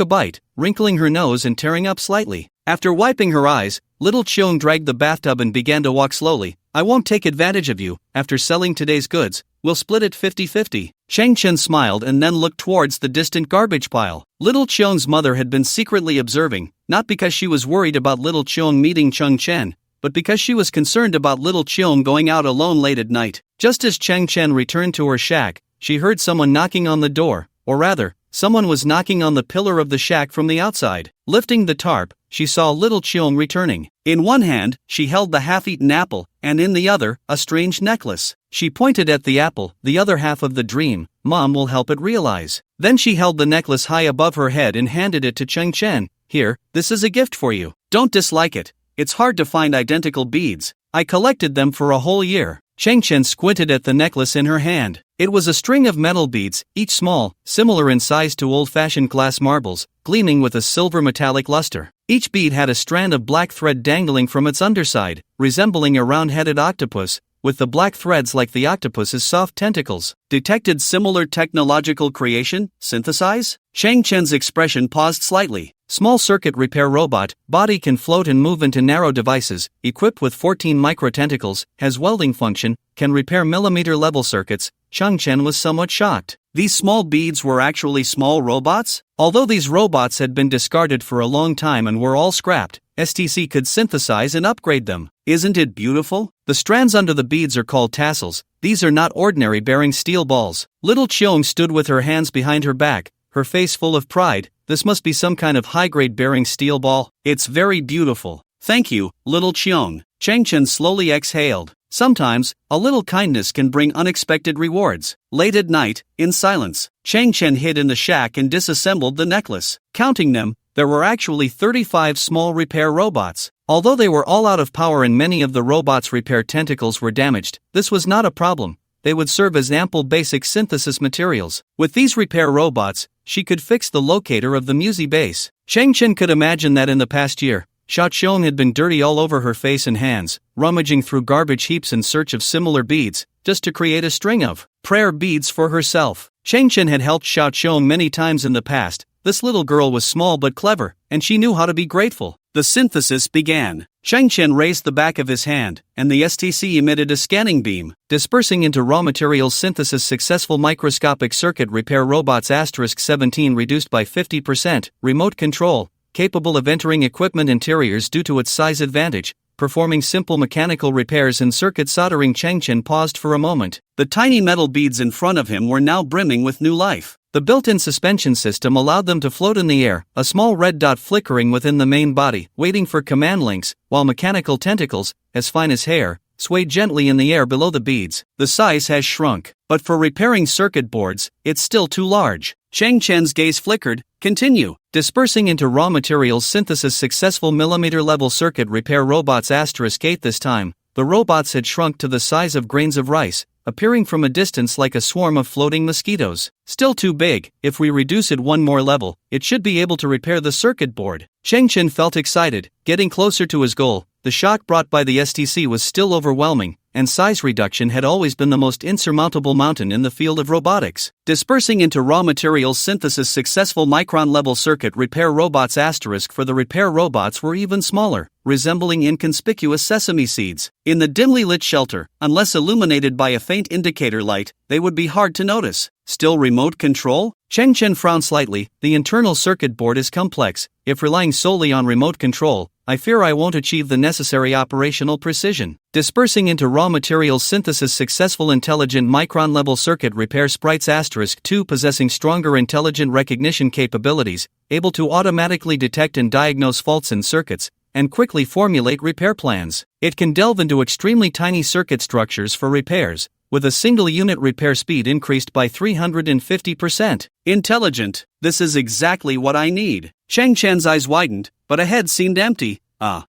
a bite, wrinkling her nose and tearing up slightly. After wiping her eyes, Little Qiong dragged the bathtub and began to walk slowly. I won't take advantage of you. After selling today's goods, we'll split it 50-50. Cheng Chen smiled and then looked towards the distant garbage pile. Little Qiong's mother had been secretly observing, not because she was worried about Little Qiong meeting Cheng Chen, but because she was concerned about Little Qiong going out alone late at night. Just as Cheng Chen returned to her shack, she heard someone knocking on the door, or rather, someone was knocking on the pillar of the shack from the outside. Lifting the tarp, she saw Little Qiong returning. In one hand, she held the half-eaten apple, and in the other, a strange necklace. She pointed at the apple, the other half of the dream. Mom will help it realize. Then she held the necklace high above her head and handed it to Cheng Chen. Here, this is a gift for you. Don't dislike it. It's hard to find identical beads. I collected them for a whole year. Cheng Chen squinted at the necklace in her hand. It was a string of metal beads, each small, similar in size to old-fashioned glass marbles, gleaming with a silver metallic luster. Each bead had a strand of black thread dangling from its underside, resembling a round-headed octopus, with the black threads like the octopus's soft tentacles. Detected similar technological creation? Synthesize? Cheng Chen's expression paused slightly. Small circuit repair robot, body can float and move into narrow devices, equipped with 14 microtentacles, has welding function, can repair millimeter-level circuits. Cheng Chen was somewhat shocked. These small beads were actually small robots? Although these robots had been discarded for a long time and were all scrapped, STC could synthesize and upgrade them. Isn't it beautiful? The strands under the beads are called tassels. These are not ordinary bearing steel balls. Little Cheong stood with her hands behind her back, her face full of pride. This must be some kind of high-grade bearing steel ball. It's very beautiful. Thank you, little Cheong. Cheng Chen slowly exhaled. Sometimes, a little kindness can bring unexpected rewards. Late at night, in silence, Cheng Chen hid in the shack and disassembled the necklace. Counting them, there were actually 35 small repair robots. Although they were all out of power and many of the robots' repair tentacles were damaged, this was not a problem. They would serve as ample basic synthesis materials. With these repair robots, she could fix the locator of the Musi base. Cheng Chen could imagine that in the past year, Xiaoqiong had been dirty all over her face and hands, rummaging through garbage heaps in search of similar beads, just to create a string of prayer beads for herself. Cheng Chen had helped Xiaoqiong many times in the past. This little girl was small but clever, and she knew how to be grateful. The synthesis began. Cheng Chen raised the back of his hand, and the STC emitted a scanning beam, dispersing into raw materials synthesis successful microscopic circuit repair robots *17 reduced by 50%, remote control, capable of entering equipment interiors due to its size advantage, performing simple mechanical repairs in circuit soldering. Cheng Chen paused for a moment. The tiny metal beads in front of him were now brimming with new life. The built-in suspension system allowed them to float in the air, a small red dot flickering within the main body, waiting for command links, while mechanical tentacles, as fine as hair, swayed gently in the air below the beads. The size has shrunk, but for repairing circuit boards, it's still too large. Cheng Chen's gaze flickered. Continue. Dispersing into raw materials synthesis successful millimeter-level circuit repair robots *8 this time, the robots had shrunk to the size of grains of rice, appearing from a distance like a swarm of floating mosquitoes. Still too big. If we reduce it one more level, it should be able to repair the circuit board. Cheng Chen felt excited, getting closer to his goal. The shock brought by the STC was still overwhelming, and size reduction had always been the most insurmountable mountain in the field of robotics. Dispersing into raw materials synthesis successful micron-level circuit repair robots * for the repair robots were even smaller, resembling inconspicuous sesame seeds. In the dimly lit shelter, unless illuminated by a faint indicator light, they would be hard to notice. Still remote control? Cheng Chen frowned slightly. The internal circuit board is complex. If relying solely on remote control, I fear I won't achieve the necessary operational precision. Dispersing into raw materials synthesis successful intelligent micron-level circuit repair sprites *2 possessing stronger intelligent recognition capabilities, able to automatically detect and diagnose faults in circuits, and quickly formulate repair plans. It can delve into extremely tiny circuit structures for repairs, with a single unit repair speed increased by 350%. Intelligent. This is exactly what I need. Cheng Chen's eyes widened, but ahead seemed empty.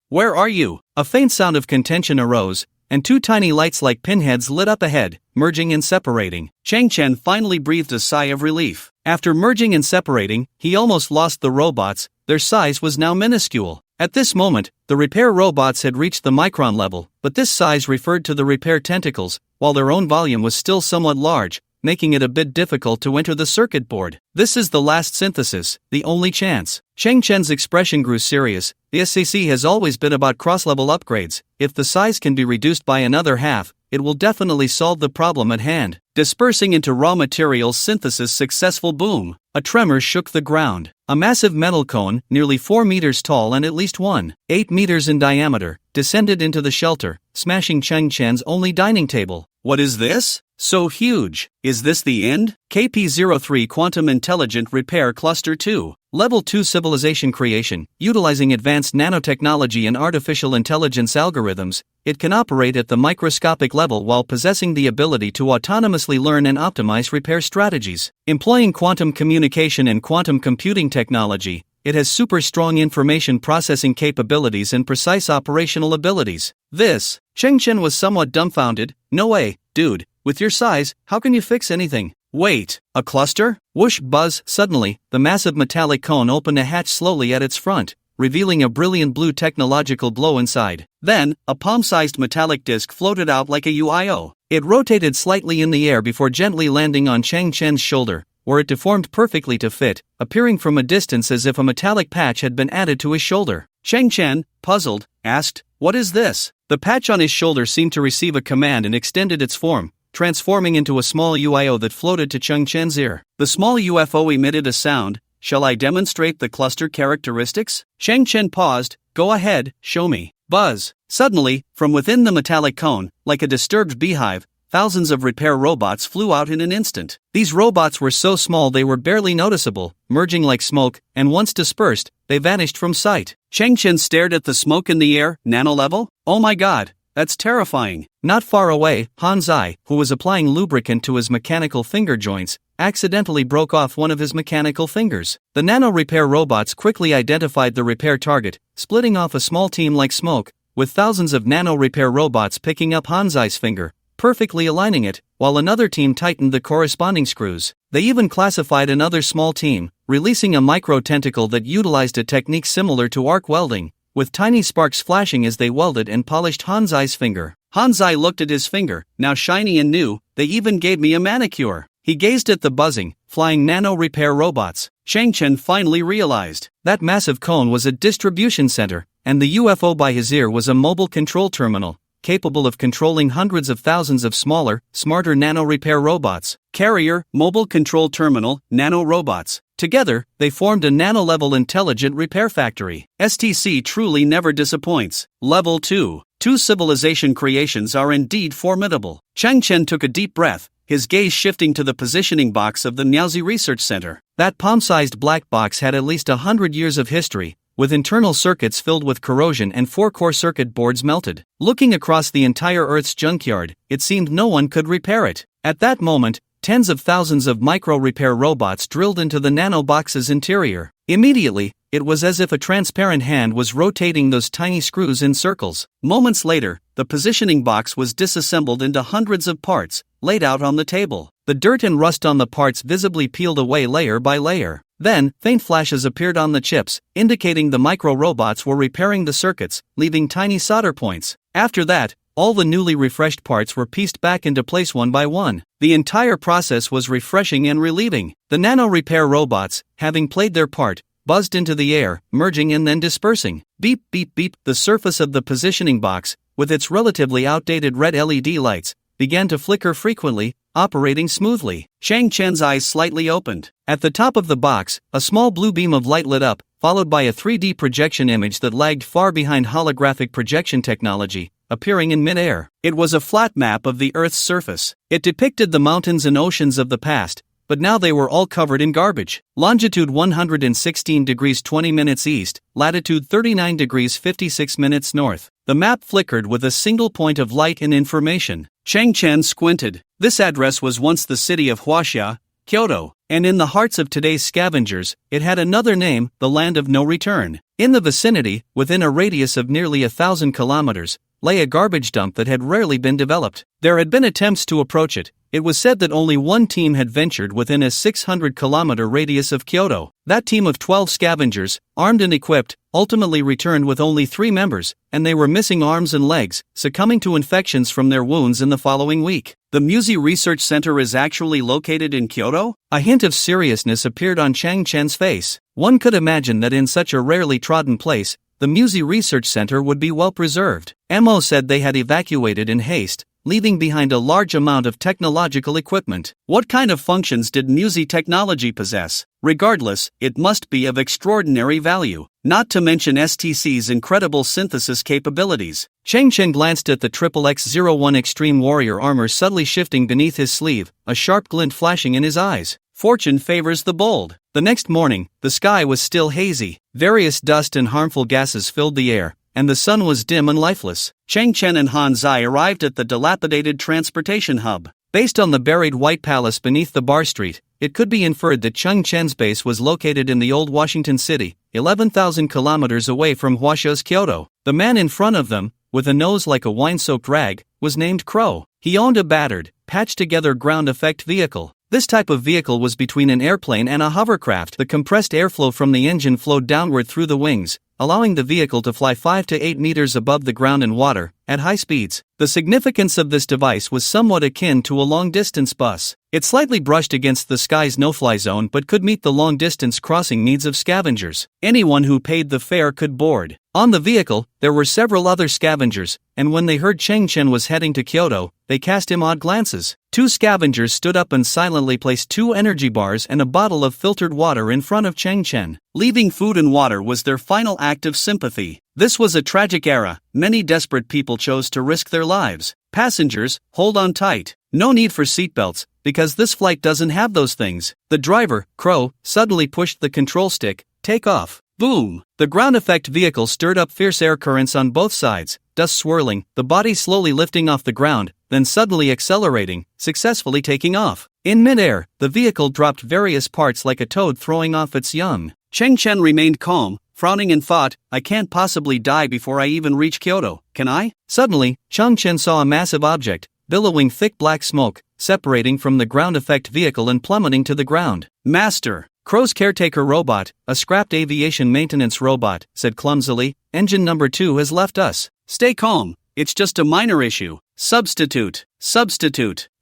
Where are you? A faint sound of contention arose, and two tiny lights like pinheads lit up ahead, merging and separating. Cheng Chen finally breathed a sigh of relief. After merging and separating, he almost lost the robots. Their size was now minuscule. At this moment, the repair robots had reached the micron level, but this size referred to the repair tentacles, while their own volume was still somewhat large, making it a bit difficult to enter the circuit board. This is the last synthesis, the only chance. Cheng Chen's expression grew serious. The SCC has always been about cross-level upgrades. If the size can be reduced by another half, it will definitely solve the problem at hand. Dispersing into raw materials synthesis successful boom. A tremor shook the ground. A massive metal cone, nearly 4 meters tall and at least 1.8 meters in diameter, descended into the shelter, smashing Cheng Chen's only dining table. What is this? So huge. Is this the end? KP03 Quantum Intelligent Repair Cluster 2. Level 2 Civilization Creation. Utilizing advanced nanotechnology and artificial intelligence algorithms, it can operate at the microscopic level while possessing the ability to autonomously learn and optimize repair strategies. Employing quantum communication and quantum computing technology, it has super strong information processing capabilities and precise operational abilities. This, Cheng Chen was somewhat dumbfounded. No way, dude, with your size, how can you fix anything? Wait, a cluster? Whoosh buzz, suddenly, the massive metallic cone opened a hatch slowly at its front, revealing a brilliant blue technological glow inside. Then, a palm-sized metallic disc floated out like a UIO. It rotated slightly in the air before gently landing on Cheng Chen's shoulder, where it deformed perfectly to fit, appearing from a distance as if a metallic patch had been added to his shoulder. Cheng Chen, puzzled, asked, "What is this?" The patch on his shoulder seemed to receive a command and extended its form, transforming into a small UIO that floated to Cheng Chen's ear. The small UFO emitted a sound. Shall I demonstrate the cluster characteristics? Cheng Chen paused. Go ahead, show me. Buzz. Suddenly, from within the metallic cone, like a disturbed beehive, thousands of repair robots flew out in an instant. These robots were so small they were barely noticeable, merging like smoke, and once dispersed, they vanished from sight. Cheng Chen stared at the smoke in the air. Nano level? Oh my god, that's terrifying. Not far away, Han Zai, who was applying lubricant to his mechanical finger joints, accidentally broke off one of his mechanical fingers. The nano repair robots quickly identified the repair target, splitting off a small team like smoke, with thousands of nano repair robots picking up Han Zai's finger, perfectly aligning it, while another team tightened the corresponding screws. They even classified another small team, releasing a micro-tentacle that utilized a technique similar to arc welding, with tiny sparks flashing as they welded and polished Han Zai's finger. Han Zai looked at his finger, now shiny and new. They even gave me a manicure. He gazed at the buzzing, flying nano repair robots. Cheng Chen finally realized that massive cone was a distribution center, and the UFO by his ear was a mobile control terminal, capable of controlling hundreds of thousands of smaller, smarter nano repair robots. Carrier, mobile control terminal, nano robots. Together, they formed a nano-level intelligent repair factory. STC truly never disappoints. Level 2. Two civilization creations are indeed formidable. Cheng Chen took a deep breath, his gaze shifting to the positioning box of the Niaozi Research Center. That palm-sized black box had at least 100 years of history, with internal circuits filled with corrosion and 4 core circuit boards melted. Looking across the entire Earth's junkyard, it seemed no one could repair it. At that moment, tens of thousands of micro-repair robots drilled into the nano-box's interior. Immediately, it was as if a transparent hand was rotating those tiny screws in circles. Moments later, the positioning box was disassembled into hundreds of parts, laid out on the table. The dirt and rust on the parts visibly peeled away layer by layer. Then, faint flashes appeared on the chips, indicating the micro-robots were repairing the circuits, leaving tiny solder points. After that, all the newly refreshed parts were pieced back into place one by one. The entire process was refreshing and relieving. The nano repair robots, having played their part, buzzed into the air, merging and then dispersing. Beep, beep, beep. The surface of the positioning box, with its relatively outdated red LED lights, began to flicker frequently, operating smoothly. Cheng Chen's eyes slightly opened. At the top of the box, a small blue beam of light lit up, followed by a 3D projection image that lagged far behind holographic projection technology, appearing in mid-air. It was a flat map of the Earth's surface. It depicted the mountains and oceans of the past, but now they were all covered in garbage. Longitude 116 degrees 20 minutes east, latitude 39 degrees 56 minutes north. The map flickered with a single point of light and information. Cheng Chen squinted. This address was once the city of Huaxia, Kyoto, and in the hearts of today's scavengers, it had another name, the land of no return. In the vicinity, within a radius of nearly 1,000 kilometers, lay a garbage dump that had rarely been developed. There had been attempts to approach it. It was said that only one team had ventured within a 600-kilometer radius of Kyoto. That team of 12 scavengers, armed and equipped, ultimately returned with only 3 members, and they were missing arms and legs, succumbing to infections from their wounds in the following week. The Niaozi Research Center is actually located in Kyoto? A hint of seriousness appeared on Cheng Chen's face. One could imagine that in such a rarely trodden place, the Niaozi Research Center would be well preserved. Mo said they had evacuated in haste, leaving behind a large amount of technological equipment. What kind of functions did Muse technology possess? Regardless, it must be of extraordinary value, not to mention STC's incredible synthesis capabilities. Chang Chen glanced at the XXX-01 Extreme Warrior armor subtly shifting beneath his sleeve, a sharp glint flashing in his eyes. Fortune favors the bold. The next morning, the sky was still hazy. Various dust and harmful gases filled the air, and the sun was dim and lifeless. Chang Chen and Han Zai arrived at the dilapidated transportation hub. Based on the buried White Palace beneath the bar street, it could be inferred that Chang Chen's base was located in the old Washington City, 11,000 kilometers away from Huasha's Kyoto. The man in front of them, with a nose like a wine-soaked rag, was named Crow. He owned a battered, patched-together ground-effect vehicle. This type of vehicle was between an airplane and a hovercraft. The compressed airflow from the engine flowed downward through the wings, allowing the vehicle to fly 5 to 8 meters above the ground and water, at high speeds. The significance of this device was somewhat akin to a long-distance bus. It slightly brushed against the sky's no-fly zone but could meet the long-distance crossing needs of scavengers. Anyone who paid the fare could board. On the vehicle, there were several other scavengers, and when they heard Chang Chen was heading to Kyoto, they cast him odd glances. 2 scavengers stood up and silently placed 2 energy bars and a bottle of filtered water in front of Chang Chen. Leaving food and water was their final act of sympathy. This was a tragic era. Many desperate people chose to risk their lives. Passengers, hold on tight. No need for seatbelts, because this flight doesn't have those things. The driver, Crow, suddenly pushed the control stick. Take off. Boom! The ground-effect vehicle stirred up fierce air currents on both sides, dust swirling, the body slowly lifting off the ground, then suddenly accelerating, successfully taking off. In mid-air, the vehicle dropped various parts like a toad throwing off its young. Chang Chen remained calm, frowning and thought, I can't possibly die before I even reach Kyoto, can I? Suddenly, Chang Chen saw a massive object, billowing thick black smoke, separating from the ground-effect vehicle and plummeting to the ground. Master! Crow's caretaker robot, a scrapped aviation maintenance robot, said clumsily, engine number 2 has left us. Stay calm, it's just a minor issue. Substitute.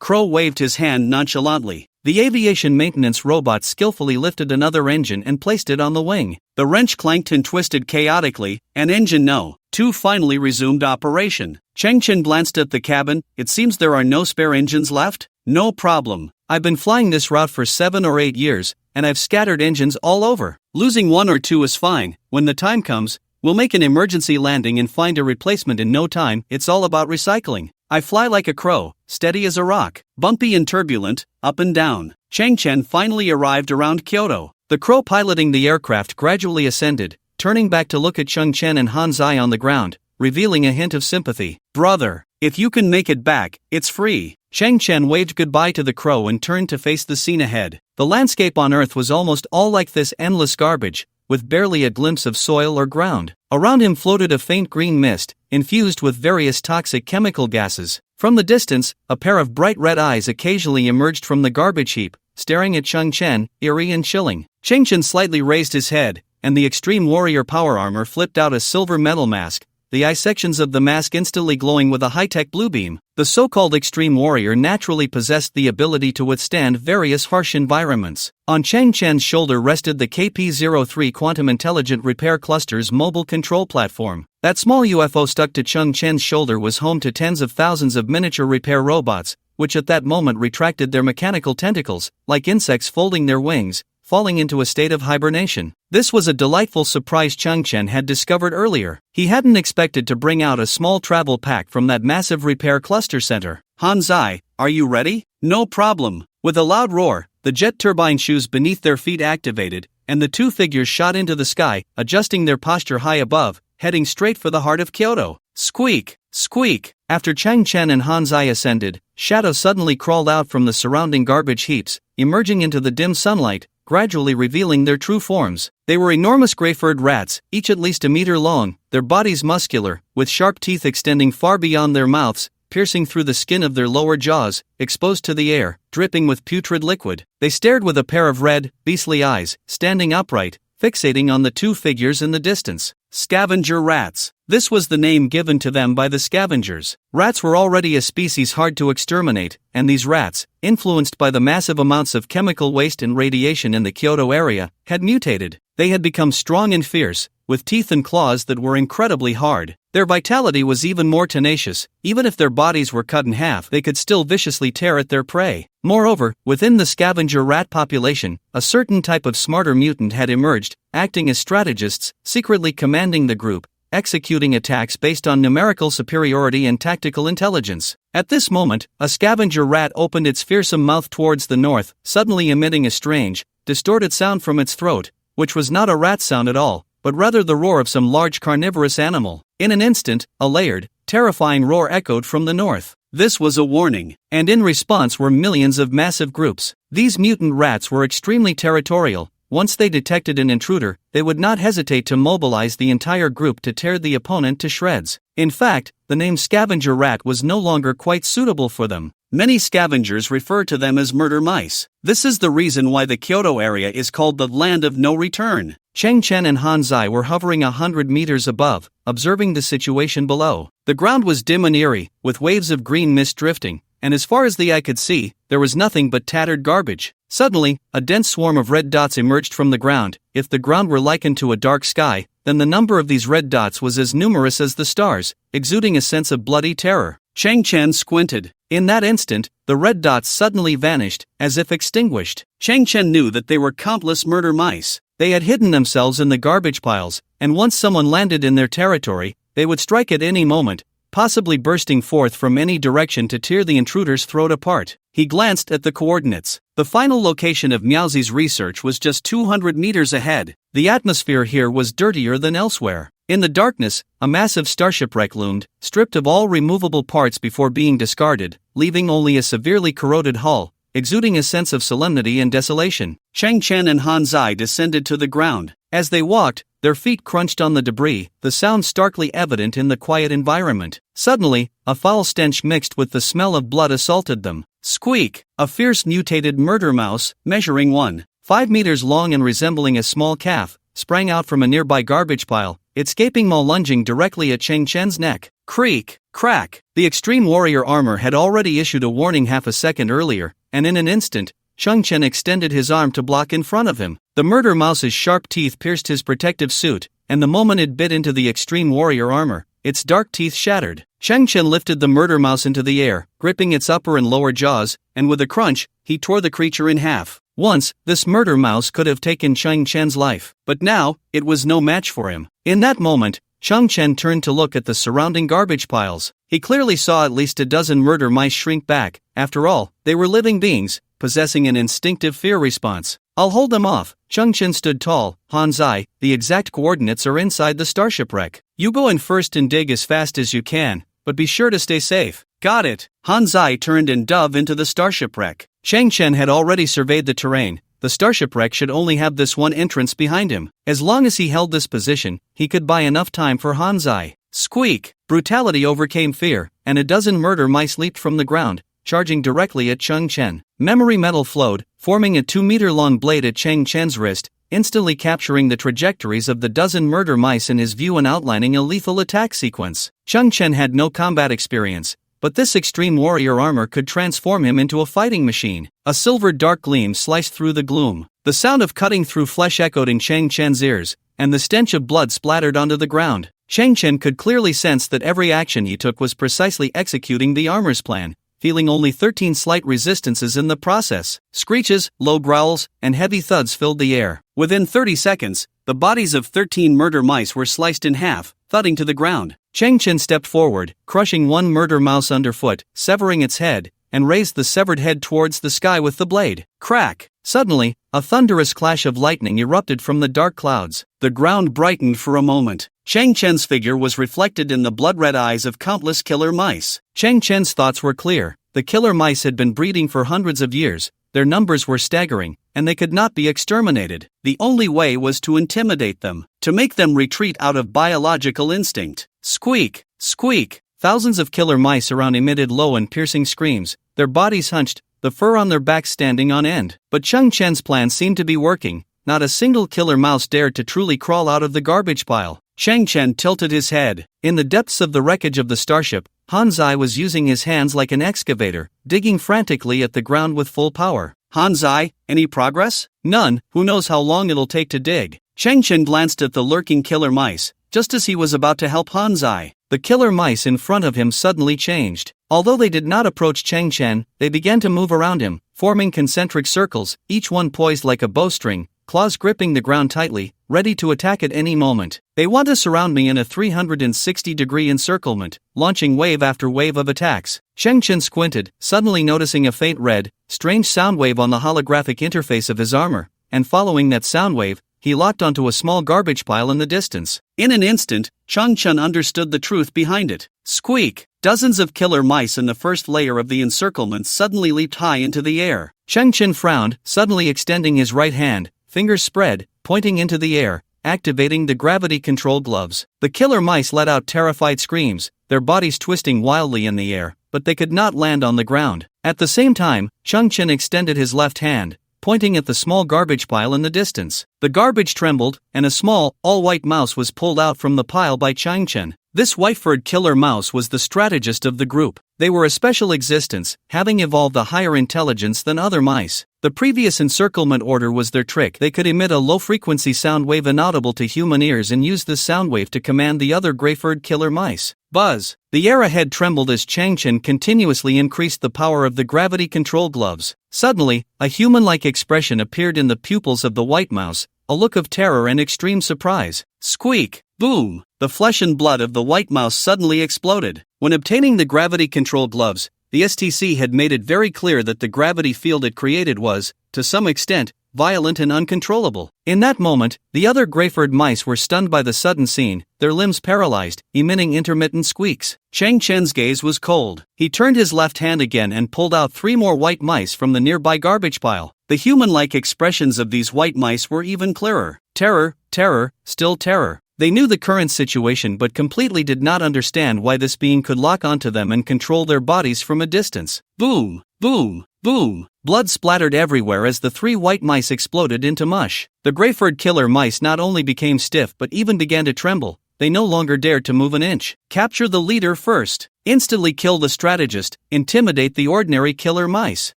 Crow waved his hand nonchalantly. The aviation maintenance robot skillfully lifted another engine and placed it on the wing. The wrench clanked and twisted chaotically, and engine No. 2 finally resumed operation. Chang Chen glanced at the cabin. It seems there are no spare engines left? No problem. I've been flying this route for 7 or 8 years, and I've scattered engines all over. Losing 1 or 2 is fine. When the time comes, we'll make an emergency landing and find a replacement in no time. It's all about recycling. I fly like a crow, steady as a rock, bumpy and turbulent, up and down. Chang Chen finally arrived around Kyoto. The crow piloting the aircraft gradually ascended, turning back to look at Chang Chen and Han Zai on the ground, revealing a hint of sympathy. Brother, if you can make it back, it's free. Chang Chen waved goodbye to the crow and turned to face the scene ahead. The landscape on Earth was almost all like this endless garbage, with barely a glimpse of soil or ground. Around him floated a faint green mist, infused with various toxic chemical gases. From the distance, a pair of bright red eyes occasionally emerged from the garbage heap, staring at Chang Chen, eerie and chilling. Chang Chen slightly raised his head, and the Extreme Warrior power armor flipped out a silver metal mask, the eye sections of the mask instantly glowing with a high-tech blue beam. The so-called Extreme Warrior naturally possessed the ability to withstand various harsh environments. On Chang Chen's shoulder rested the KP-03 Quantum Intelligent Repair Cluster's mobile control platform. That small UFO stuck to Chang Chen's shoulder was home to tens of thousands of miniature repair robots, which at that moment retracted their mechanical tentacles, like insects folding their wings, falling into a state of hibernation. This was a delightful surprise Chang Chen had discovered earlier. He hadn't expected to bring out a small travel pack from that massive repair cluster center. Han Zai, are you ready? No problem. With a loud roar, the jet turbine shoes beneath their feet activated, and the 2 figures shot into the sky, adjusting their posture high above, heading straight for the heart of Kyoto. Squeak! Squeak! After Chang Chen and Han Zai ascended, shadows suddenly crawled out from the surrounding garbage heaps, emerging into the dim sunlight, gradually revealing their true forms. They were enormous gray-furred rats, each at least a meter long, their bodies muscular, with sharp teeth extending far beyond their mouths, piercing through the skin of their lower jaws, exposed to the air, dripping with putrid liquid. They stared with a pair of red, beastly eyes, standing upright, fixating on the 2 figures in the distance. Scavenger rats. This was the name given to them by the scavengers. Rats were already a species hard to exterminate, and these rats, influenced by the massive amounts of chemical waste and radiation in the Kyoto area, had mutated. They had become strong and fierce, with teeth and claws that were incredibly hard. Their vitality was even more tenacious. Even if their bodies were cut in half, they could still viciously tear at their prey. Moreover, within the scavenger rat population, a certain type of smarter mutant had emerged, acting as strategists, secretly commanding the group, executing attacks based on numerical superiority and tactical intelligence. At this moment, a scavenger rat opened its fearsome mouth towards the north, suddenly emitting a strange, distorted sound from its throat, which was not a rat sound at all, but rather the roar of some large carnivorous animal. In an instant, a layered, terrifying roar echoed from the north. This was a warning, and in response were millions of massive groups. These mutant rats were extremely territorial. Once they detected an intruder, they would not hesitate to mobilize the entire group to tear the opponent to shreds. In fact, the name scavenger rat was no longer quite suitable for them. Many scavengers refer to them as murder mice. This is the reason why the Kyoto area is called the land of no return. Cheng Chen and Han Zai were hovering 100 meters above, observing the situation below. The ground was dim and eerie, with waves of green mist drifting, and as far as the eye could see, there was nothing but tattered garbage. Suddenly, a dense swarm of red dots emerged from the ground. If the ground were likened to a dark sky, then the number of these red dots was as numerous as the stars, exuding a sense of bloody terror. Cheng Chen squinted. In that instant, the red dots suddenly vanished, as if extinguished. Cheng Chen knew that they were countless murder mice. They had hidden themselves in the garbage piles, and once someone landed in their territory, they would strike at any moment, possibly bursting forth from any direction to tear the intruder's throat apart. He glanced at the coordinates. The final location of Miaozi's research was just 200 meters ahead. The atmosphere here was dirtier than elsewhere. In the darkness, a massive starship wreck loomed, stripped of all removable parts before being discarded, leaving only a severely corroded hull, exuding a sense of solemnity and desolation. Cheng Chen and Han Zai descended to the ground. As they walked, their feet crunched on the debris, the sound starkly evident in the quiet environment. Suddenly, a foul stench mixed with the smell of blood assaulted them. Squeak! A fierce mutated murder mouse, measuring 1.5 meters long and resembling a small calf, sprang out from a nearby garbage pile, its gaping maw lunging directly at Cheng Chen's neck. Creak! Crack! The extreme warrior armor had already issued a warning half a second earlier, and in an instant, Cheng Chen extended his arm to block in front of him. The murder mouse's sharp teeth pierced his protective suit, and the moment it bit into the extreme warrior armor, its dark teeth shattered. Cheng Chen lifted the murder mouse into the air, gripping its upper and lower jaws, and with a crunch, he tore the creature in half. Once, this murder mouse could have taken Cheng Chen's life, but now, it was no match for him. In that moment, Cheng Chen turned to look at the surrounding garbage piles. He clearly saw at least a dozen murder mice shrink back. After all, they were living beings, possessing an instinctive fear response. I'll hold them off. Cheng Chen stood tall. Han Zai, the exact coordinates are inside the starship wreck. You go in first and dig as fast as you can, but be sure to stay safe. Got it. Han Zai turned and dove into the starship wreck. Cheng Chen had already surveyed the terrain. The starship wreck should only have this one entrance behind him. As long as he held this position, he could buy enough time for Han Zai. Squeak! Brutality overcame fear, and a dozen murder mice leaped from the ground, charging directly at Cheng Chen. Memory metal flowed, forming a 2-meter-long blade at Cheng Chen's wrist, instantly capturing the trajectories of the dozen murder mice in his view and outlining a lethal attack sequence. Cheng Chen had no combat experience, but this extreme warrior armor could transform him into a fighting machine. A silver dark gleam sliced through the gloom. The sound of cutting through flesh echoed in Cheng Chen's ears, and the stench of blood splattered onto the ground. Cheng Chen could clearly sense that every action he took was precisely executing the armor's plan, feeling only 13 slight resistances in the process. Screeches, low growls, and heavy thuds filled the air. Within 30 seconds, the bodies of 13 murder mice were sliced in half, thudding to the ground. Cheng Chen stepped forward, crushing one murder mouse underfoot, severing its head, and raised the severed head towards the sky with the blade. Crack! Suddenly, a thunderous clash of lightning erupted from the dark clouds. The ground brightened for a moment. Cheng Chen's figure was reflected in the blood-red eyes of countless killer mice. Cheng Chen's thoughts were clear. The killer mice had been breeding for hundreds of years, their numbers were staggering, and they could not be exterminated. The only way was to intimidate them, to make them retreat out of biological instinct. Squeak! Squeak! Thousands of killer mice around emitted low and piercing screams, their bodies hunched, the fur on their backs standing on end. But Cheng Chen's plan seemed to be working. Not a single killer mouse dared to truly crawl out of the garbage pile. Cheng Chen tilted his head. In the depths of the wreckage of the starship, Han Zai was using his hands like an excavator, digging frantically at the ground with full power. Han Zai, any progress? None. Who knows how long it'll take to dig? Chang Chen glanced at the lurking killer mice, just as he was about to help Han Zai. The killer mice in front of him suddenly changed. Although they did not approach Chang Chen, they began to move around him, forming concentric circles, each one poised like a bowstring, claws gripping the ground tightly, ready to attack at any moment. They want to surround me in a 360-degree encirclement, launching wave after wave of attacks. Chang Chen squinted, suddenly noticing a faint red, strange sound wave on the holographic interface of his armor, and following that sound wave, he locked onto a small garbage pile in the distance. In an instant, Chang Chen understood the truth behind it. Squeak! Dozens of killer mice in the first layer of the encirclement suddenly leaped high into the air. Chang Chen frowned, suddenly extending his right hand, fingers spread, pointing into the air, activating the gravity control gloves. The killer mice let out terrified screams, their bodies twisting wildly in the air, but they could not land on the ground. At the same time, Chang Chen extended his left hand, pointing at the small garbage pile in the distance. The garbage trembled, and a small, all-white mouse was pulled out from the pile by Chang Chen. This white-furred killer mouse was the strategist of the group. They were a special existence, having evolved a higher intelligence than other mice. The previous encirclement order was their trick. They could emit a low-frequency sound wave inaudible to human ears and use this sound wave to command the other gray-furred killer mice. Buzz! The air ahead trembled as Chang Chen continuously increased the power of the gravity control gloves. Suddenly, a human-like expression appeared in the pupils of the white mouse, a look of terror and extreme surprise. Squeak! Boom! The flesh and blood of the white mouse suddenly exploded. When obtaining the gravity control gloves, the STC had made it very clear that the gravity field it created was, to some extent, violent and uncontrollable. In that moment, the other gray-furred mice were stunned by the sudden scene, their limbs paralyzed, emitting intermittent squeaks. Chang Chen's gaze was cold. He turned his left hand again and pulled out 3 more white mice from the nearby garbage pile. The human-like expressions of these white mice were even clearer. Terror, terror, still terror. They knew the current situation but completely did not understand why this being could lock onto them and control their bodies from a distance. Boom! Boom! Boom! Blood splattered everywhere as the 3 white mice exploded into mush. The gray-furred killer mice not only became stiff but even began to tremble. They no longer dared to move an inch. Capture the leader first. Instantly kill the strategist. Intimidate the ordinary killer mice.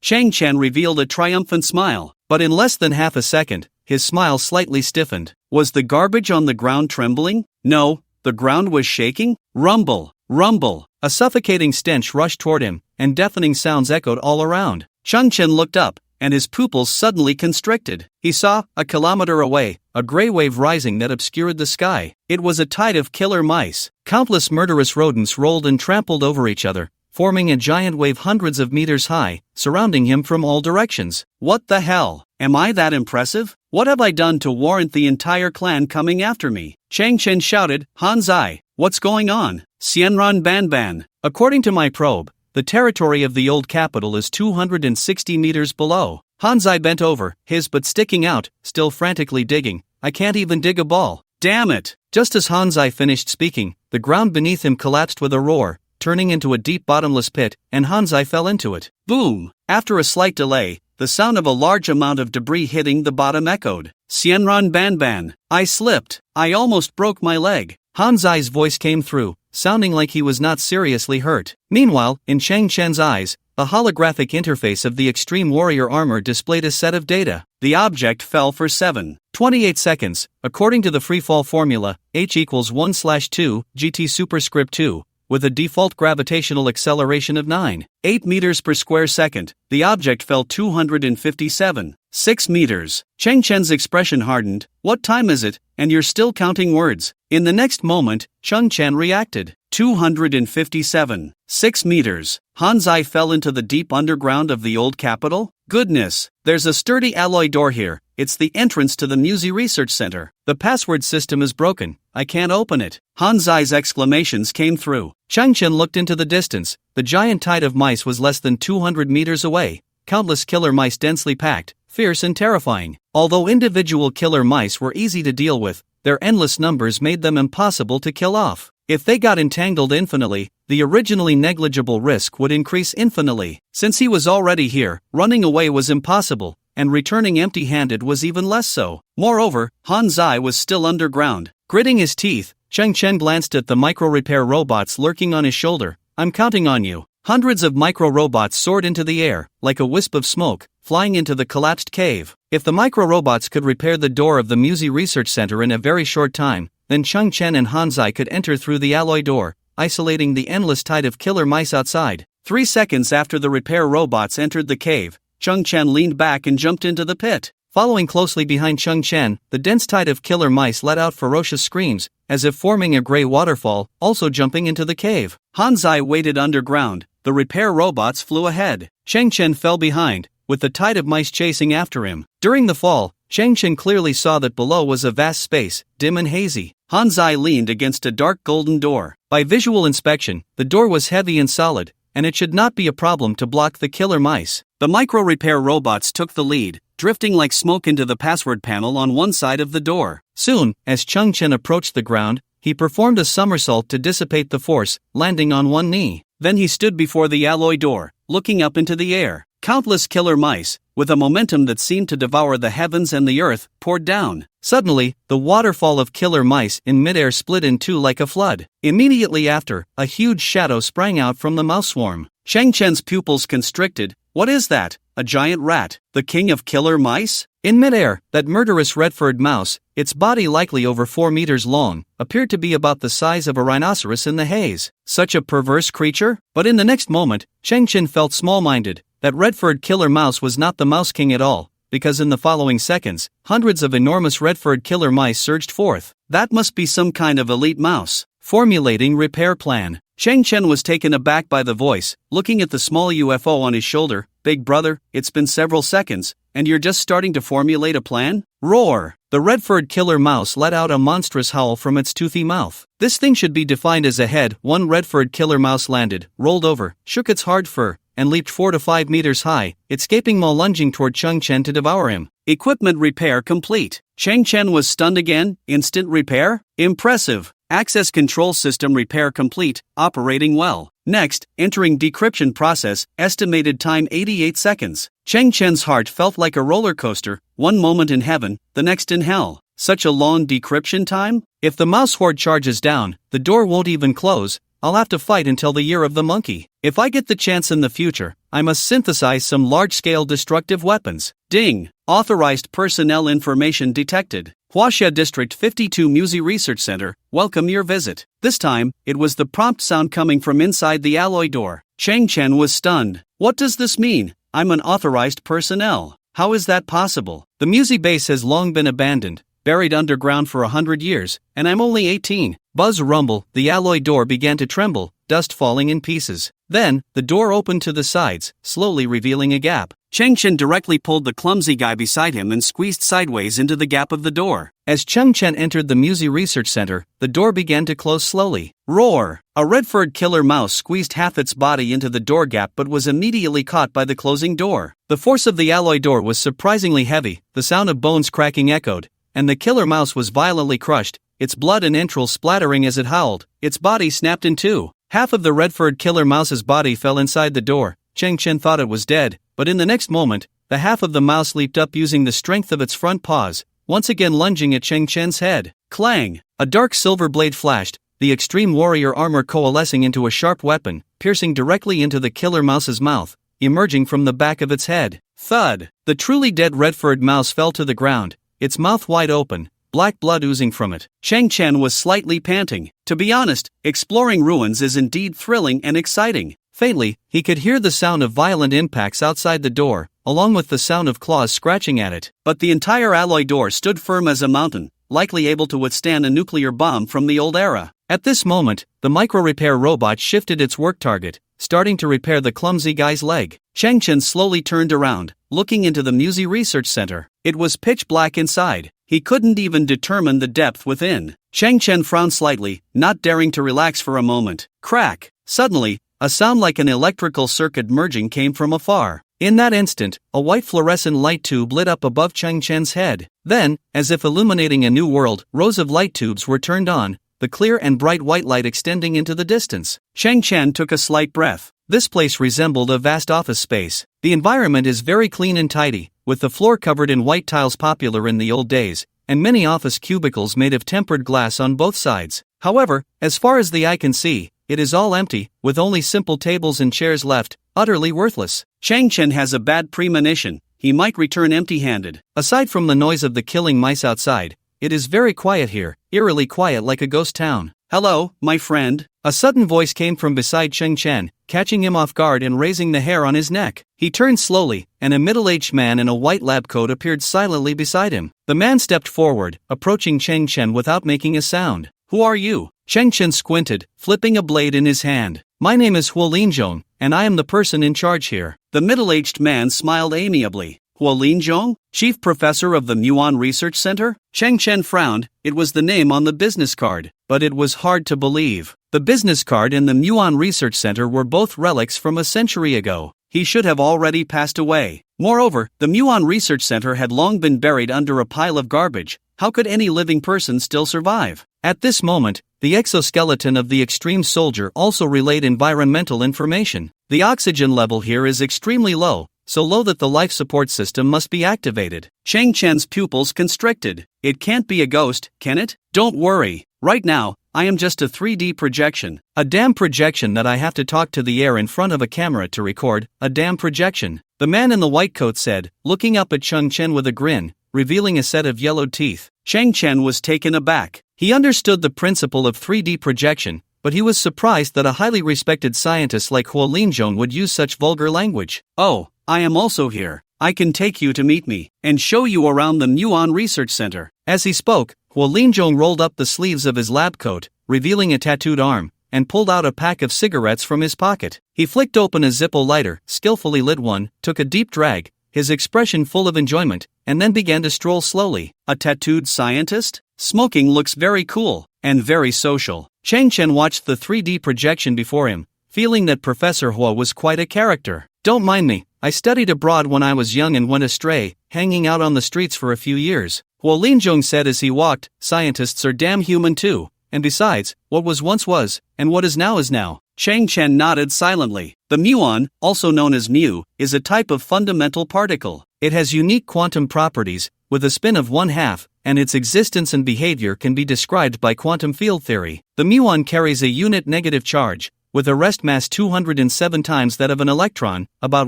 Chang Chen revealed a triumphant smile, but in less than half a second, his smile slightly stiffened. Was the garbage on the ground trembling? No, the ground was shaking. Rumble, rumble. A suffocating stench rushed toward him, and deafening sounds echoed all around. Chang Chen looked up, and his pupils suddenly constricted. He saw, a kilometer away, a gray wave rising that obscured the sky. It was a tide of killer mice. Countless murderous rodents rolled and trampled over each other, forming a giant wave hundreds of meters high, surrounding him from all directions. What the hell? Am I that impressive? What have I done to warrant the entire clan coming after me? Chang Chen shouted, Han Zai, what's going on? Xianran Banban. According to my probe, the territory of the old capital is 260 meters below. Han Zai bent over, his butt sticking out, still frantically digging. I can't even dig a ball. Damn it! Just as Han Zai finished speaking, the ground beneath him collapsed with a roar, turning into a deep bottomless pit, and Han Zai fell into it. Boom! After a slight delay, the sound of a large amount of debris hitting the bottom echoed. Xianran Banban. I slipped. I almost broke my leg. Han Zai's voice came through, sounding like he was not seriously hurt. Meanwhile, in Chang Chen's eyes, the holographic interface of the Extreme Warrior armor displayed a set of data. The object fell for 7.28 seconds. According to the freefall formula, h equals 1/2 gt superscript 2. With a default gravitational acceleration of 9.8 meters per square second, the object fell 257.6 meters. Chang Chen's expression hardened. What time is it? And you're still counting words. In the next moment, Chang Chen reacted. 257.6 meters. Han Zai fell into the deep underground of the old capital? Goodness, there's a sturdy alloy door here. It's the entrance to the Musi Research Center. The password system is broken. I can't open it. Han Zai's exclamations came through. Chang Chen looked into the distance. The giant tide of mice was less than 200 meters away. Countless killer mice densely packed, fierce and terrifying. Although individual killer mice were easy to deal with, their endless numbers made them impossible to kill off. If they got entangled infinitely, the originally negligible risk would increase infinitely. Since he was already here, running away was impossible, and returning empty-handed was even less so. Moreover, Han Zai was still underground. Gritting his teeth, Chang Chen glanced at the micro-repair robots lurking on his shoulder. I'm counting on you. Hundreds of micro-robots soared into the air, like a wisp of smoke, flying into the collapsed cave. If the micro-robots could repair the door of the Musi Research Center in a very short time, then Cheng Chen and Hanzai could enter through the alloy door, isolating the endless tide of killer mice outside. 3 seconds after the repair robots entered the cave, Cheng Chen leaned back and jumped into the pit. Following closely behind Cheng Chen, the dense tide of killer mice let out ferocious screams, as if forming a gray waterfall, also jumping into the cave. Hanzai waited underground. The repair robots flew ahead. Cheng Chen fell behind, with the tide of mice chasing after him. During the fall, Cheng Chen clearly saw that below was a vast space, dim and hazy. Hanzai leaned against a dark golden door. By visual inspection, the door was heavy and solid, and it should not be a problem to block the killer mice. The micro-repair robots took the lead, drifting like smoke into the password panel on one side of the door. Soon, as Cheng Chen approached the ground, he performed a somersault to dissipate the force, landing on one knee. Then he stood before the alloy door, looking up into the air. Countless killer mice, with a momentum that seemed to devour the heavens and the earth, poured down. Suddenly, the waterfall of killer mice in midair split in two like a flood. Immediately after, a huge shadow sprang out from the mouse swarm. Cheng Chen's pupils constricted. What is that? A giant rat, the king of killer mice? In midair, that murderous red-furred mouse, its body likely over 4 meters long, appeared to be about the size of a rhinoceros in the haze. Such a perverse creature? But in the next moment, Cheng Chen felt small-minded. That red-furred killer mouse was not the Mouse King at all, because in the following seconds, hundreds of enormous red-furred killer mice surged forth. That must be some kind of elite mouse. Formulating repair plan. Cheng Chen was taken aback by the voice, looking at the small UFO on his shoulder. Big brother, it's been several seconds, and you're just starting to formulate a plan? Roar! The red-furred killer mouse let out a monstrous howl from its toothy mouth. This thing should be defined as a head. One red-furred killer mouse landed, rolled over, shook its hard fur, and leaped 4 to 5 meters high, its gaping maw lunging toward Cheng Chen to devour him. Equipment repair complete. Cheng Chen was stunned again. Instant repair? Impressive. Access control system repair complete, operating well. Next, entering decryption process, estimated time 88 seconds. Cheng Chen's heart felt like a roller coaster, one moment in heaven, the next in hell. Such a long decryption time? If the mouse horde charges down, the door won't even close. I'll have to fight until the year of the monkey. If I get the chance in the future, I must synthesize some large-scale destructive weapons. Ding! Authorized personnel information detected. Huaxia District 52 Musi Research Center, welcome your visit. This time, it was the prompt sound coming from inside the alloy door. Cheng Chen was stunned. What does this mean? I'm an authorized personnel. How is that possible? The Musi base has long been abandoned, buried underground for 100 years, and I'm only 18. Buzz rumble, the alloy door began to tremble, dust falling in pieces. Then, the door opened to the sides, slowly revealing a gap. Cheng Chen directly pulled the clumsy guy beside him and squeezed sideways into the gap of the door. As Cheng Chen entered the Musi Research Center, the door began to close slowly. Roar! A red-furred killer mouse squeezed half its body into the door gap but was immediately caught by the closing door. The force of the alloy door was surprisingly heavy, the sound of bones cracking echoed, and the killer mouse was violently crushed, its blood and entrails splattering as it howled. Its body snapped in two. Half of the red-furred killer mouse's body fell inside the door. Cheng Chen thought it was dead, but in the next moment, the half of the mouse leaped up using the strength of its front paws, once again lunging at Cheng Chen's head. Clang! A dark silver blade flashed, the extreme warrior armor coalescing into a sharp weapon, piercing directly into the killer mouse's mouth, emerging from the back of its head. Thud! The truly dead red-furred mouse fell to the ground, its mouth wide open, black blood oozing from it. Cheng Chen was slightly panting. To be honest, exploring ruins is indeed thrilling and exciting. Faintly, he could hear the sound of violent impacts outside the door, along with the sound of claws scratching at it. But the entire alloy door stood firm as a mountain, likely able to withstand a nuclear bomb from the old era. At this moment, the micro-repair robot shifted its work target, starting to repair the clumsy guy's leg. Cheng Chen slowly turned around, looking into the Musi Research Center. It was pitch black inside. He couldn't even determine the depth within. Cheng Chen frowned slightly, not daring to relax for a moment. Crack! Suddenly, a sound like an electrical circuit merging came from afar. In that instant, a white fluorescent light tube lit up above Cheng Chen's head. Then, as if illuminating a new world, rows of light tubes were turned on, the clear and bright white light extending into the distance. Cheng Chen took a slight breath. This place resembled a vast office space. The environment is very clean and tidy, with the floor covered in white tiles popular in the old days, and many office cubicles made of tempered glass on both sides. However, as far as the eye can see, it is all empty, with only simple tables and chairs left, utterly worthless. Chang Chen has a bad premonition, he might return empty-handed. Aside from the noise of the killing mice outside, it is very quiet here, eerily quiet like a ghost town. Hello, my friend. A sudden voice came from beside Cheng Chen, catching him off guard and raising the hair on his neck. He turned slowly, and a middle-aged man in a white lab coat appeared silently beside him. The man stepped forward, approaching Cheng Chen without making a sound. Who are you? Cheng Chen squinted, flipping a blade in his hand. My name is Huo Linzhong, and I am the person in charge here. The middle-aged man smiled amiably. Huo Linzhong, chief professor of the Muon Research Center? Cheng Chen frowned, it was the name on the business card, but it was hard to believe. The business card and the Muon Research Center were both relics from a century ago. He should have already passed away. Moreover, the Muon Research Center had long been buried under a pile of garbage. How could any living person still survive? At this moment, the exoskeleton of the extreme soldier also relayed environmental information. The oxygen level here is extremely low, so low that the life support system must be activated. Cheng Chen's pupils constricted. It can't be a ghost, can it? Don't worry. Right now, I am just a 3D projection. A damn projection that I have to talk to the air in front of a camera to record. A damn projection. The man in the white coat said, looking up at Cheng Chen with a grin, revealing a set of yellowed teeth. Cheng Chen was taken aback. He understood the principle of 3D projection, but he was surprised that a highly respected scientist like Huo Linzhong would use such vulgar language. Oh, I am also here. I can take you to meet me, and show you around the Muon Research Center. As he spoke, Huo Linzhong rolled up the sleeves of his lab coat, revealing a tattooed arm, and pulled out a pack of cigarettes from his pocket. He flicked open a Zippo lighter, skillfully lit one, took a deep drag, his expression full of enjoyment, and then began to stroll slowly. A tattooed scientist? Smoking looks very cool, and very social. Cheng Chen watched the 3D projection before him, feeling that Professor Huo was quite a character. Don't mind me, I studied abroad when I was young and went astray, hanging out on the streets for a few years. Huo Linzhong said as he walked, scientists are damn human too, and besides, what was once was, and what is now. Cheng Chen nodded silently. The muon, also known as mu, is a type of fundamental particle. It has unique quantum properties, with a spin of 1/2, and its existence and behavior can be described by quantum field theory. The muon carries a unit negative charge, with a rest mass 207 times that of an electron, about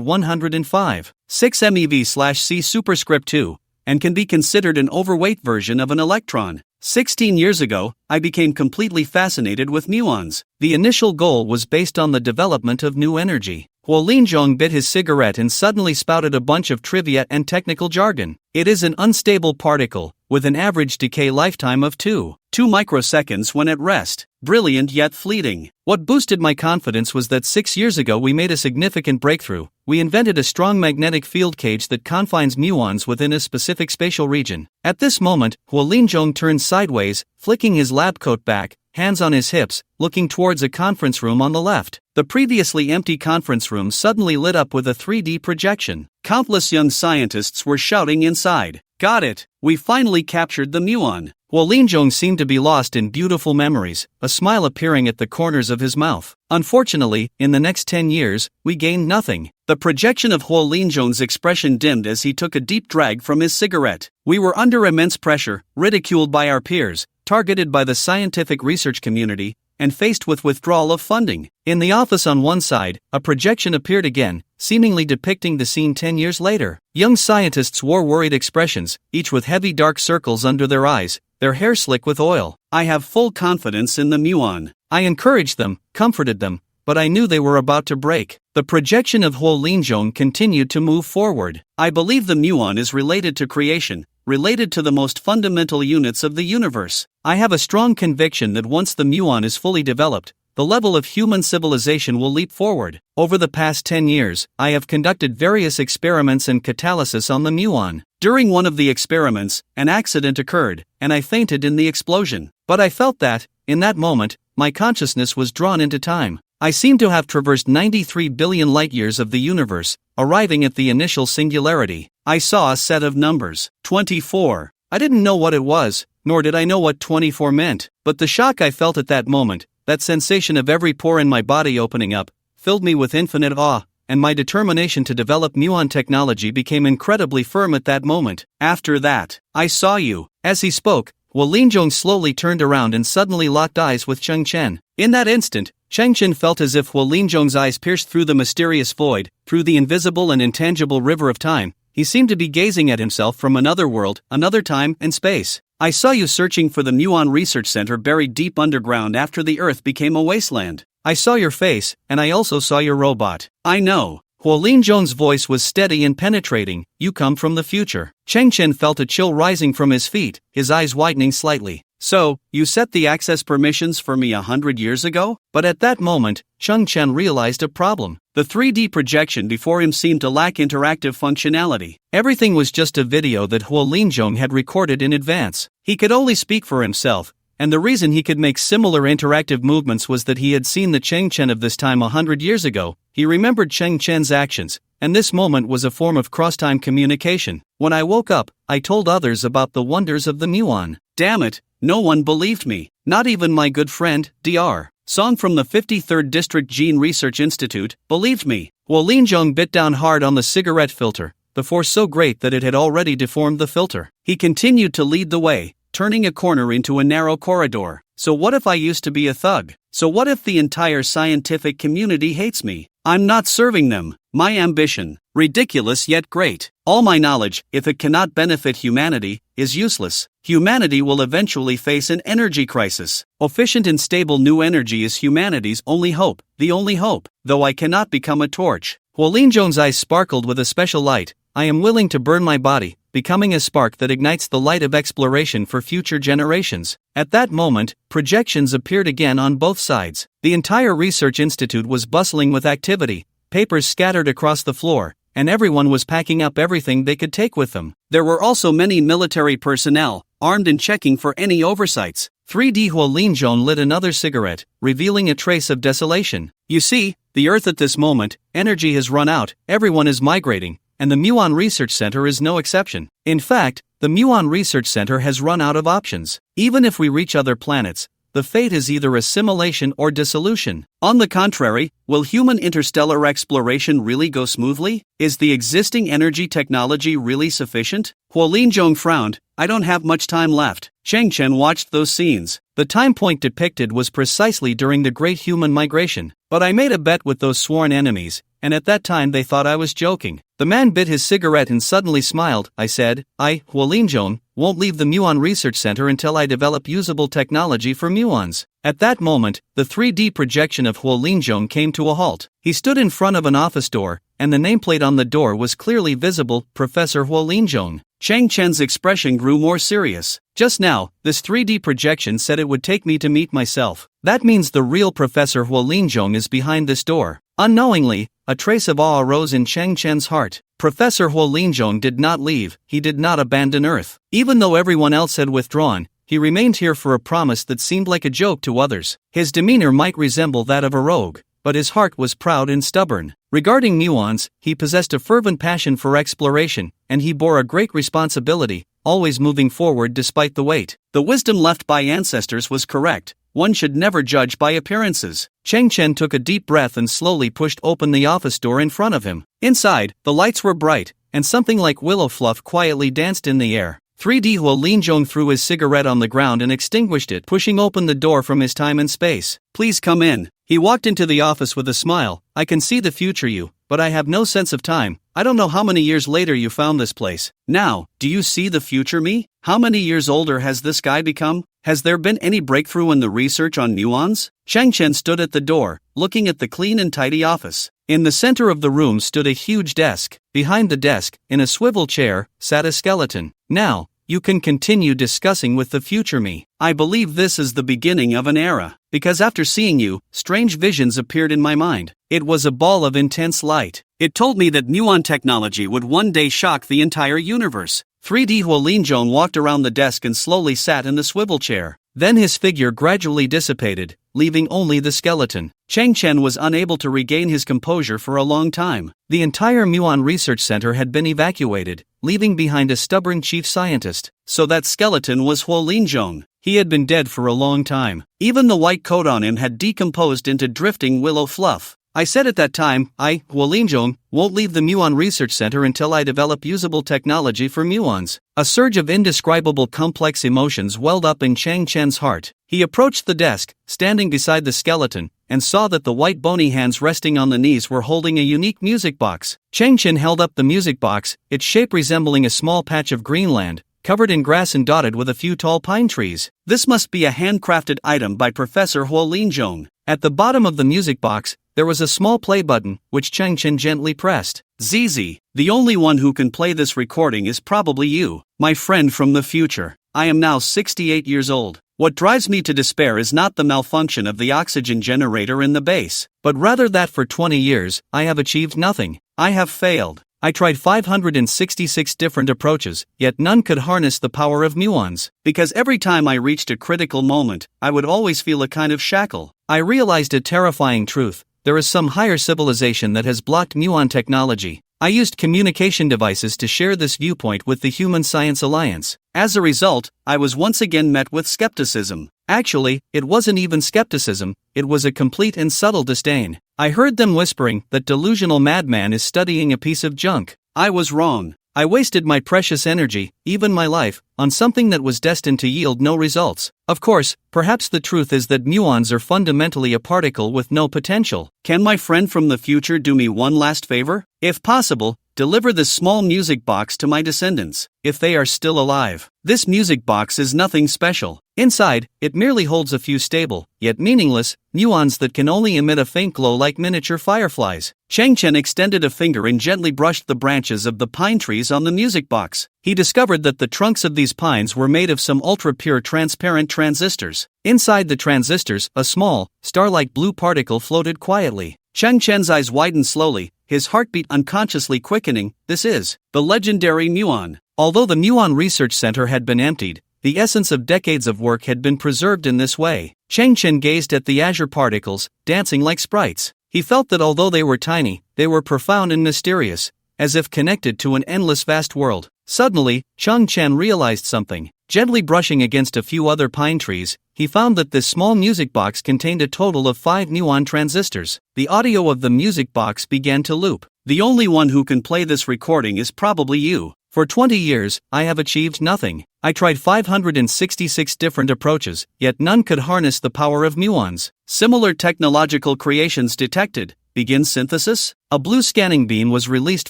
105.6 MeV/c superscript 2, and can be considered an overweight version of an electron. 16 years ago, I became completely fascinated with muons. The initial goal was based on the development of new energy. Huo Linzhong bit his cigarette and suddenly spouted a bunch of trivia and technical jargon. It is an unstable particle, with an average decay lifetime of 2 microseconds when at rest. Brilliant yet fleeting. What boosted my confidence was that 6 years ago we made a significant breakthrough. We invented a strong magnetic field cage that confines muons within a specific spatial region. At this moment, Huo Linzhong turned sideways, flicking his lab coat back, hands on his hips, looking towards a conference room on the left. The previously empty conference room suddenly lit up with a 3D projection. Countless young scientists were shouting inside. Got it! We finally captured the muon. Huo Linzhong seemed to be lost in beautiful memories, a smile appearing at the corners of his mouth. Unfortunately, in the next 10 years, we gained nothing. The projection of Huo Linzhong's expression dimmed as he took a deep drag from his cigarette. We were under immense pressure, ridiculed by our peers, targeted by the scientific research community, and faced with withdrawal of funding. In the office on one side, a projection appeared again, seemingly depicting the scene 10 years later. Young scientists wore worried expressions, each with heavy dark circles under their eyes, their hair slick with oil. I have full confidence in the muon. I encouraged them, comforted them, but I knew they were about to break. The projection of Huo Linzhong continued to move forward. I believe the muon is related to creation, related to the most fundamental units of the universe. I have a strong conviction that once the muon is fully developed, the level of human civilization will leap forward. Over the past 10 years, I have conducted various experiments and catalysis on the muon. During one of the experiments, an accident occurred, and I fainted in the explosion. But I felt that, in that moment, my consciousness was drawn into time. I seemed to have traversed 93 billion light-years of the universe, arriving at the initial singularity. I saw a set of numbers. 24. I didn't know what it was, nor did I know what 24 meant, but the shock I felt at that moment, that sensation of every pore in my body opening up, filled me with infinite awe, and my determination to develop muon technology became incredibly firm at that moment. After that, I saw you. As he spoke, Huo Linzhong slowly turned around and suddenly locked eyes with Cheng Chen. In that instant, Cheng Chen felt as if Huo Linzhong's eyes pierced through the mysterious void, through the invisible and intangible river of time. He seemed to be gazing at himself from another world, another time and space. I saw you searching for the Muon Research Center buried deep underground after the Earth became a wasteland. I saw your face, and I also saw your robot. I know. Huo Linzhong's voice was steady and penetrating. You come from the future. Cheng Chen felt a chill rising from his feet, his eyes widening slightly. So, you set the access permissions for me 100 years ago? But at that moment, Cheng Chen realized a problem. The 3D projection before him seemed to lack interactive functionality. Everything was just a video that Huo Linzhong had recorded in advance. He could only speak for himself, and the reason he could make similar interactive movements was that he had seen the Cheng Chen of this time 100 years ago. He remembered Cheng Chen's actions, and this moment was a form of cross-time communication. When I woke up, I told others about the wonders of the Muon. Damn it, no one believed me. Not even my good friend, Dr. Song from the 53rd District Gene Research Institute, believed me. Huo Linzhong bit down hard on the cigarette filter, the force so great that it had already deformed the filter. He continued to lead the way, turning a corner into a narrow corridor. So what if I used to be a thug? So what if the entire scientific community hates me? I'm not serving them. My ambition, ridiculous yet great. All my knowledge, if it cannot benefit humanity, is useless. Humanity will eventually face an energy crisis. Efficient and stable new energy is humanity's only hope, the only hope. Though I cannot become a torch. Huo Linzhong's eyes sparkled with a special light. I am willing to burn my body, becoming a spark that ignites the light of exploration for future generations. At that moment, projections appeared again on both sides. The entire research institute was bustling with activity, papers scattered across the floor, and everyone was packing up everything they could take with them. There were also many military personnel, armed and checking for any oversights. 3D Huo Linzhong lit another cigarette, revealing a trace of desolation. You see, the Earth at this moment, energy has run out, everyone is migrating, and the Muon Research Center is no exception. In fact, the Muon Research Center has run out of options. Even if we reach other planets, the fate is either assimilation or dissolution. On the contrary, will human interstellar exploration really go smoothly? Is the existing energy technology really sufficient? Huo Linzhong frowned. I don't have much time left. Cheng Chen watched those scenes. The time point depicted was precisely during the Great Human Migration. But I made a bet with those sworn enemies, and at that time they thought I was joking. The man bit his cigarette and suddenly smiled. I said, Huo Linzhong, won't leave the Muon Research Center until I develop usable technology for muons. At that moment, the 3D projection of Huo Linzhong came to a halt. He stood in front of an office door, and the nameplate on the door was clearly visible, Professor Huo Linzhong. Cheng Chen's expression grew more serious. Just now, this 3D projection said it would take me to meet myself. That means the real Professor Huo Linzhong is behind this door. Unknowingly, a trace of awe arose in Cheng Chen's heart. Professor Huo Linzhong did not leave, he did not abandon Earth. Even though everyone else had withdrawn, he remained here for a promise that seemed like a joke to others. His demeanor might resemble that of a rogue, but his heart was proud and stubborn. Regarding muons, he possessed a fervent passion for exploration, and he bore a great responsibility, always moving forward despite the weight. The wisdom left by ancestors was correct. One should never judge by appearances. Cheng Chen took a deep breath and slowly pushed open the office door in front of him. Inside, the lights were bright, and something like willow fluff quietly danced in the air. 3D Huo Linzhong threw his cigarette on the ground and extinguished it, pushing open the door from his time and space. Please come in. He walked into the office with a smile. I can see the future you, but I have no sense of time. I don't know how many years later you found this place. Now, do you see the future me? How many years older has this guy become? Has there been any breakthrough in the research on muons? Cheng Chen stood at the door, looking at the clean and tidy office. In the center of the room stood a huge desk. Behind the desk, in a swivel chair, sat a skeleton. Now, you can continue discussing with the future me. I believe this is the beginning of an era. Because after seeing you, strange visions appeared in my mind. It was a ball of intense light. It told me that muon technology would one day shock the entire universe. 3D Huo Linzhong walked around the desk and slowly sat in the swivel chair. Then his figure gradually dissipated, leaving only the skeleton. Cheng Chen was unable to regain his composure for a long time. The entire Muon Research Center had been evacuated, leaving behind a stubborn chief scientist. So that skeleton was Huo Linzhong. He had been dead for a long time. Even the white coat on him had decomposed into drifting willow fluff. I said at that time, Huolinjong, won't leave the Muon Research Center until I develop usable technology for muons. A surge of indescribable complex emotions welled up in Chang Chen's heart. He approached the desk, standing beside the skeleton, and saw that the white bony hands resting on the knees were holding a unique music box. Chang Chen held up the music box, its shape resembling a small patch of green land, covered in grass and dotted with a few tall pine trees. This must be a handcrafted item by Professor Huolinjong. At the bottom of the music box, there was a small play button, which Chang Chen gently pressed. "ZZ, the only one who can play this recording is probably you, my friend from the future. I am now 68 years old. What drives me to despair is not the malfunction of the oxygen generator in the base, but rather that for 20 years, I have achieved nothing. I have failed. I tried 566 different approaches, yet none could harness the power of muons. Because every time I reached a critical moment, I would always feel a kind of shackle. I realized a terrifying truth. There is some higher civilization that has blocked muon technology. I used communication devices to share this viewpoint with the Human Science Alliance. As a result, I was once again met with skepticism. Actually, it wasn't even skepticism, it was a complete and subtle disdain. I heard them whispering that delusional madman is studying a piece of junk. I was wrong. I wasted my precious energy, even my life, on something that was destined to yield no results. Of course, perhaps the truth is that muons are fundamentally a particle with no potential. Can my friend from the future do me one last favor? If possible, deliver this small music box to my descendants, if they are still alive. This music box is nothing special. Inside, it merely holds a few stable, yet meaningless, muons that can only emit a faint glow like miniature fireflies. Chang Chen extended a finger and gently brushed the branches of the pine trees on the music box. He discovered that the trunks of these pines were made of some ultra-pure transparent transistors. Inside the transistors, a small, star-like blue particle floated quietly. Chang Chen's eyes widened slowly, his heartbeat unconsciously quickening. This is the legendary muon. Although the Muon Research Center had been emptied, the essence of decades of work had been preserved in this way. Chang Chen gazed at the azure particles, dancing like sprites. He felt that although they were tiny, they were profound and mysterious, as if connected to an endless vast world. Suddenly, Chang Chen realized something. Gently brushing against a few other pine trees, he found that this small music box contained a total of 5 muon transistors. The audio of the music box began to loop. The only one who can play this recording is probably you. For 20 years, I have achieved nothing. I tried 566 different approaches, yet none could harness the power of muons. Similar technological creations detected. Begin synthesis? A blue scanning beam was released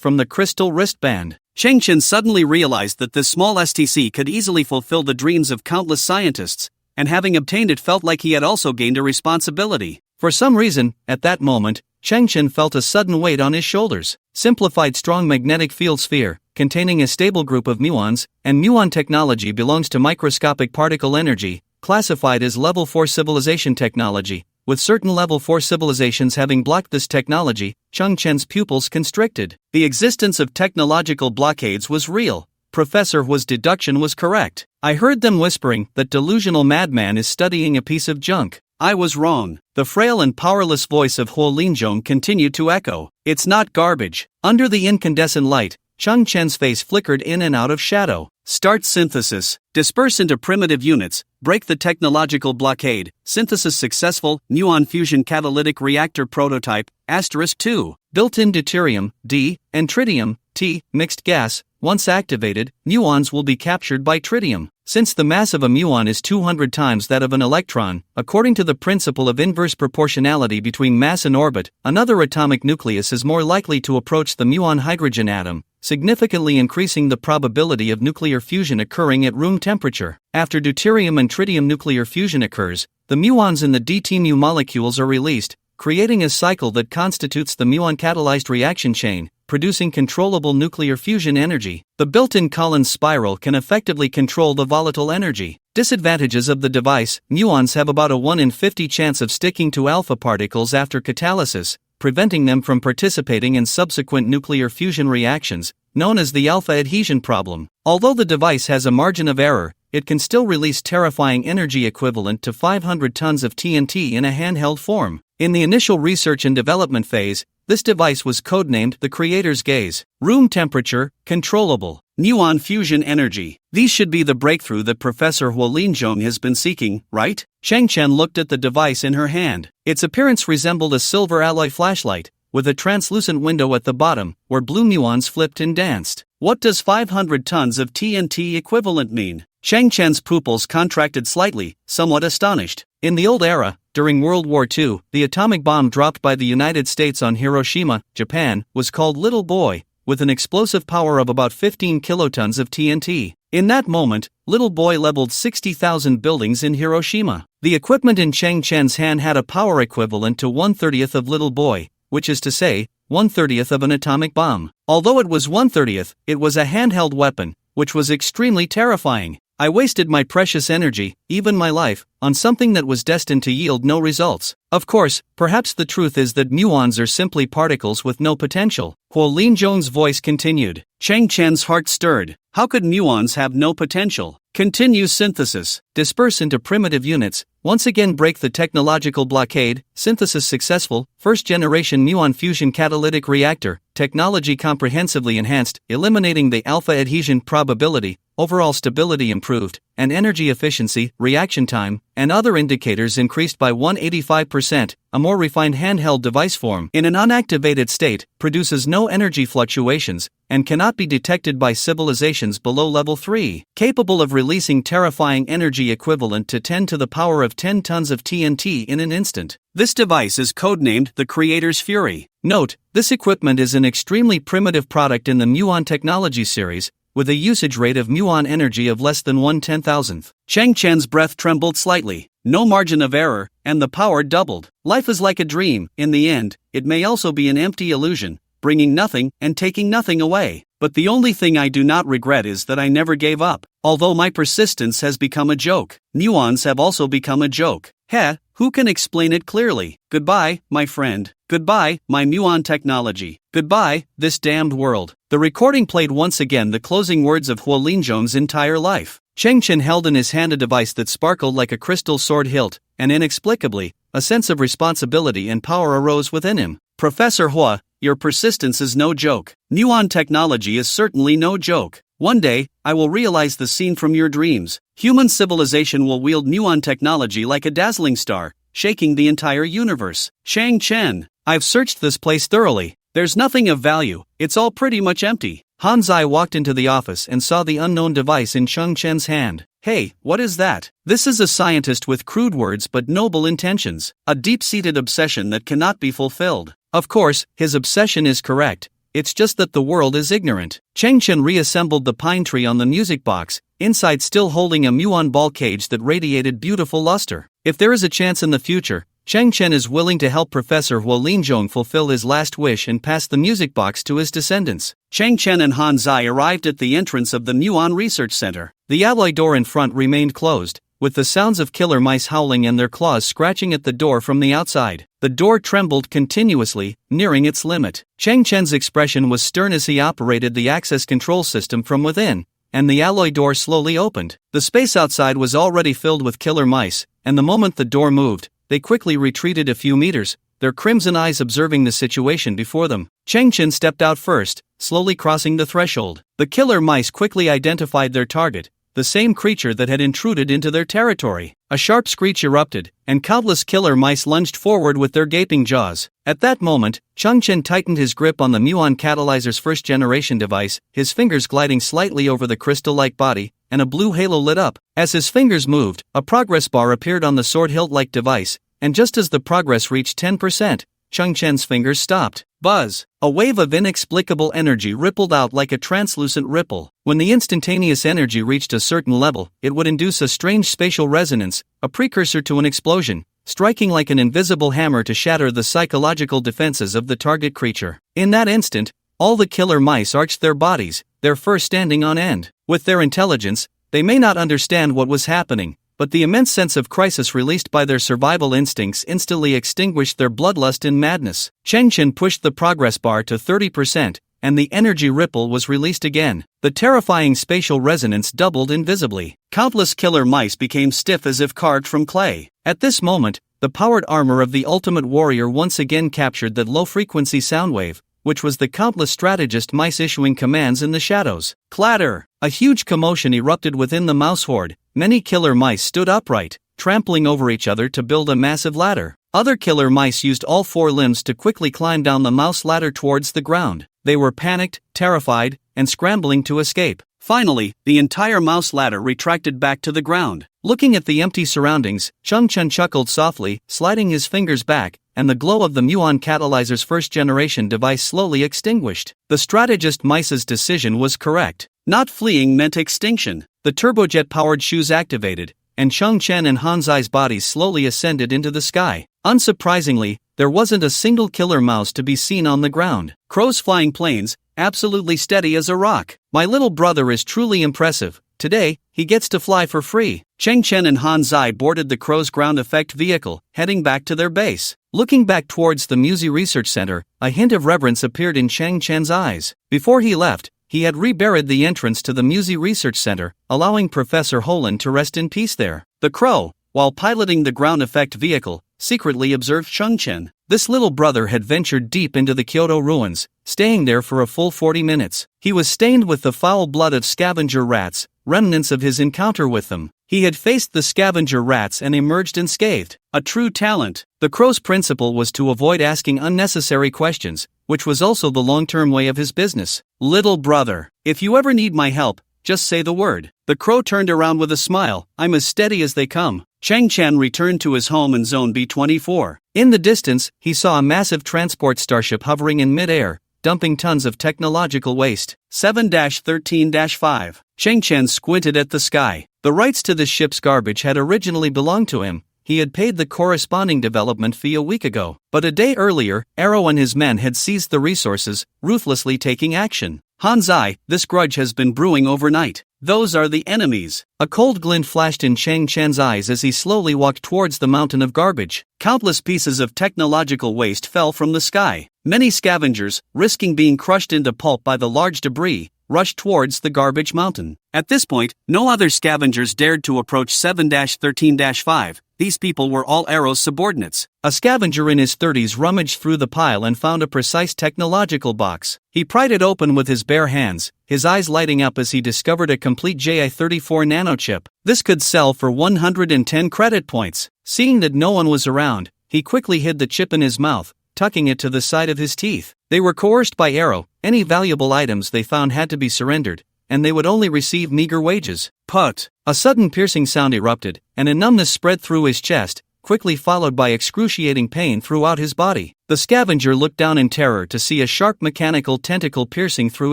from the crystal wristband. Chang Chen suddenly realized that this small STC could easily fulfill the dreams of countless scientists, and having obtained it felt like he had also gained a responsibility. For some reason, at that moment, Chang Chen felt a sudden weight on his shoulders. Simplified strong magnetic field sphere, containing a stable group of muons, and muon technology belongs to microscopic particle energy, classified as level 4 civilization technology. With certain level 4 civilizations having blocked this technology, Chang Chen's pupils constricted. The existence of technological blockades was real. Professor Hua's deduction was correct. I heard them whispering that delusional madman is studying a piece of junk. I was wrong. The frail and powerless voice of Huolinjong continued to echo. It's not garbage. Under the incandescent light, Chang Chen's face flickered in and out of shadow. Start synthesis. Disperse into primitive units. Break the technological blockade. Synthesis successful. Muon fusion catalytic reactor prototype. *2. Built-in deuterium, D, and tritium, T, mixed gas. Once activated, muons will be captured by tritium. Since the mass of a muon is 200 times that of an electron, according to the principle of inverse proportionality between mass and orbit, another atomic nucleus is more likely to approach the muon hydrogen atom, significantly increasing the probability of nuclear fusion occurring at room temperature. After deuterium and tritium nuclear fusion occurs, the muons in the DT-mu molecules are released, creating a cycle that constitutes the muon-catalyzed reaction chain, producing controllable nuclear fusion energy. The built-in Collins spiral can effectively control the volatile energy. Disadvantages of the device: muons have about a 1 in 50 chance of sticking to alpha particles after catalysis, preventing them from participating in subsequent nuclear fusion reactions, known as the alpha adhesion problem. Although the device has a margin of error, it can still release terrifying energy equivalent to 500 tons of TNT in a handheld form. In the initial research and development phase, This device was codenamed the Creator's Gaze. Room temperature, controllable. Muon fusion energy. These should be the breakthrough that Professor Huo Linzhong has been seeking, right? Cheng Chen looked at the device in her hand. Its appearance resembled a silver alloy flashlight, with a translucent window at the bottom, where blue muons flipped and danced. What does 500 tons of TNT equivalent mean? Cheng Chen's pupils contracted slightly, somewhat astonished. In the old era, during World War II, the atomic bomb dropped by the United States on Hiroshima, Japan, was called Little Boy, with an explosive power of about 15 kilotons of TNT. In that moment, Little Boy leveled 60,000 buildings in Hiroshima. The equipment in Cheng Chen's hand had a power equivalent to 1/30th of Little Boy, which is to say, 1/30th of an atomic bomb. Although it was 1/30th, it was a handheld weapon, which was extremely terrifying. I wasted my precious energy, even my life, on something that was destined to yield no results. Of course, perhaps the truth is that muons are simply particles with no potential. Huo Linzhong's voice continued. Cheng Chen's heart stirred. How could muons have no potential? Continue synthesis. Disperse into primitive units. Once again break the technological blockade. Synthesis successful. First generation muon fusion catalytic reactor. Technology comprehensively enhanced, eliminating the alpha adhesion probability. Overall stability improved, and energy efficiency, reaction time, and other indicators increased by 185%. A more refined handheld device form, in an unactivated state, produces no energy fluctuations, and cannot be detected by civilizations below level 3. Capable of releasing terrifying energy equivalent to 10 to the power of 10 tons of TNT in an instant. This device is codenamed the Creator's Fury. Note, this equipment is an extremely primitive product in the muon technology series, with a usage rate of muon energy of less than 1/10,000th. Cheng Chen's breath trembled slightly. No margin of error, and the power doubled. Life is like a dream. In the end, it may also be an empty illusion, bringing nothing and taking nothing away. But the only thing I do not regret is that I never gave up. Although my persistence has become a joke, muons have also become a joke. Heh, who can explain it clearly? Goodbye, my friend. Goodbye, my muon technology. Goodbye, this damned world. The recording played once again the closing words of Huo Linzhong's entire life. Cheng Chen held in his hand a device that sparkled like a crystal sword hilt, and inexplicably, a sense of responsibility and power arose within him. Professor Hua, your persistence is no joke. Muon technology is certainly no joke. One day, I will realize the scene from your dreams. Human civilization will wield muon technology like a dazzling star, shaking the entire universe. Cheng Chen, I've searched this place thoroughly. There's nothing of value, it's all pretty much empty. Han Zai walked into the office and saw the unknown device in Cheng Chen's hand. Hey, what is that? This is a scientist with crude words but noble intentions. A deep-seated obsession that cannot be fulfilled. Of course, his obsession is correct. It's just that the world is ignorant. Cheng Chen reassembled the pine tree on the music box, inside still holding a muon ball cage that radiated beautiful luster. If there is a chance in the future, Cheng Chen is willing to help Professor Huo Linzhong fulfill his last wish and pass the music box to his descendants. Cheng Chen and Han Zai arrived at the entrance of the Muon Research Center. The alloy door in front remained closed, with the sounds of killer mice howling and their claws scratching at the door from the outside. The door trembled continuously, nearing its limit. Cheng Chen's expression was stern as he operated the access control system from within, and the alloy door slowly opened. The space outside was already filled with killer mice, and the moment the door moved, they quickly retreated a few meters, their crimson eyes observing the situation before them. Cheng Chen stepped out first, slowly crossing the threshold. The killer mice quickly identified their target, the same creature that had intruded into their territory. A sharp screech erupted, and countless killer mice lunged forward with their gaping jaws. At that moment, Cheng Chen tightened his grip on the muon catalyzer's first-generation device, his fingers gliding slightly over the crystal-like body, and a blue halo lit up. As his fingers moved, a progress bar appeared on the sword hilt-like device, and just as the progress reached 10%, Cheng Chen's fingers stopped. Buzz! A wave of inexplicable energy rippled out like a translucent ripple. When the instantaneous energy reached a certain level, it would induce a strange spatial resonance, a precursor to an explosion, striking like an invisible hammer to shatter the psychological defenses of the target creature. In that instant, all the killer mice arched their bodies, their fur standing on end. With their intelligence, they may not understand what was happening, but the immense sense of crisis released by their survival instincts instantly extinguished their bloodlust in madness. Cheng Chen pushed the progress bar to 30%, and the energy ripple was released again. The terrifying spatial resonance doubled invisibly. Countless killer mice became stiff as if carved from clay. At this moment, the powered armor of the ultimate warrior once again captured that low-frequency sound wave, which was the countless strategist mice issuing commands in the shadows. Clatter! A huge commotion erupted within the mouse horde. Many killer mice stood upright, trampling over each other to build a massive ladder. Other killer mice used all four limbs to quickly climb down the mouse ladder towards the ground. They were panicked, terrified, and scrambling to escape. Finally, the entire mouse ladder retracted back to the ground. Looking at the empty surroundings, Chung Chen chuckled softly, sliding his fingers back, and the glow of the muon catalyzer's first-generation device slowly extinguished. The strategist mice's decision was correct. Not fleeing meant extinction. The turbojet-powered shoes activated, and Chung Chen and Hanzai's bodies slowly ascended into the sky. Unsurprisingly, there wasn't a single killer mouse to be seen on the ground. Crows flying planes, absolutely steady as a rock. My little brother is truly impressive. Today, he gets to fly for free. Cheng Chen and Hanzai boarded the crow's ground effect vehicle, heading back to their base. Looking back towards the Musi Research Center, a hint of reverence appeared in Cheng Chen's eyes. Before he left, he had reburied the entrance to the Musi Research Center, allowing Professor Holland to rest in peace there. The crow, while piloting the ground effect vehicle, secretly observed Cheng Chen. This little brother had ventured deep into the Kyoto ruins, staying there for a full 40 minutes. He was stained with the foul blood of scavenger rats, remnants of his encounter with them. He had faced the scavenger rats and emerged unscathed. A true talent. The crow's principle was to avoid asking unnecessary questions, which was also the long-term way of his business. Little brother, if you ever need my help, just say the word. The crow turned around with a smile. I'm as steady as they come. Cheng Chen returned to his home in Zone B24. In the distance, he saw a massive transport starship hovering in mid-air, dumping tons of technological waste. 7-13-5. Cheng Chen squinted at the sky. The rights to the ship's garbage had originally belonged to him. He had paid the corresponding development fee a week ago. But a day earlier, Arrow and his men had seized the resources, ruthlessly taking action. Hanzai, this grudge has been brewing overnight. Those are the enemies. A cold glint flashed in Cheng Chen's eyes as he slowly walked towards the mountain of garbage. Countless pieces of technological waste fell from the sky. Many scavengers, risking being crushed into pulp by the large debris, rushed towards the garbage mountain. At this point, no other scavengers dared to approach 7-13-5. These people were all Arrow's subordinates. A scavenger in his 30s rummaged through the pile and found a precise technological box. He pried it open with his bare hands, his eyes lighting up as he discovered a complete JI-34 nanochip. This could sell for 110 credit points. Seeing that no one was around, he quickly hid the chip in his mouth, tucking it to the side of his teeth. They were coerced by Arrow. Any valuable items they found had to be surrendered, and they would only receive meager wages. Put! A sudden piercing sound erupted, and a numbness spread through his chest, quickly followed by excruciating pain throughout his body. The scavenger looked down in terror to see a sharp mechanical tentacle piercing through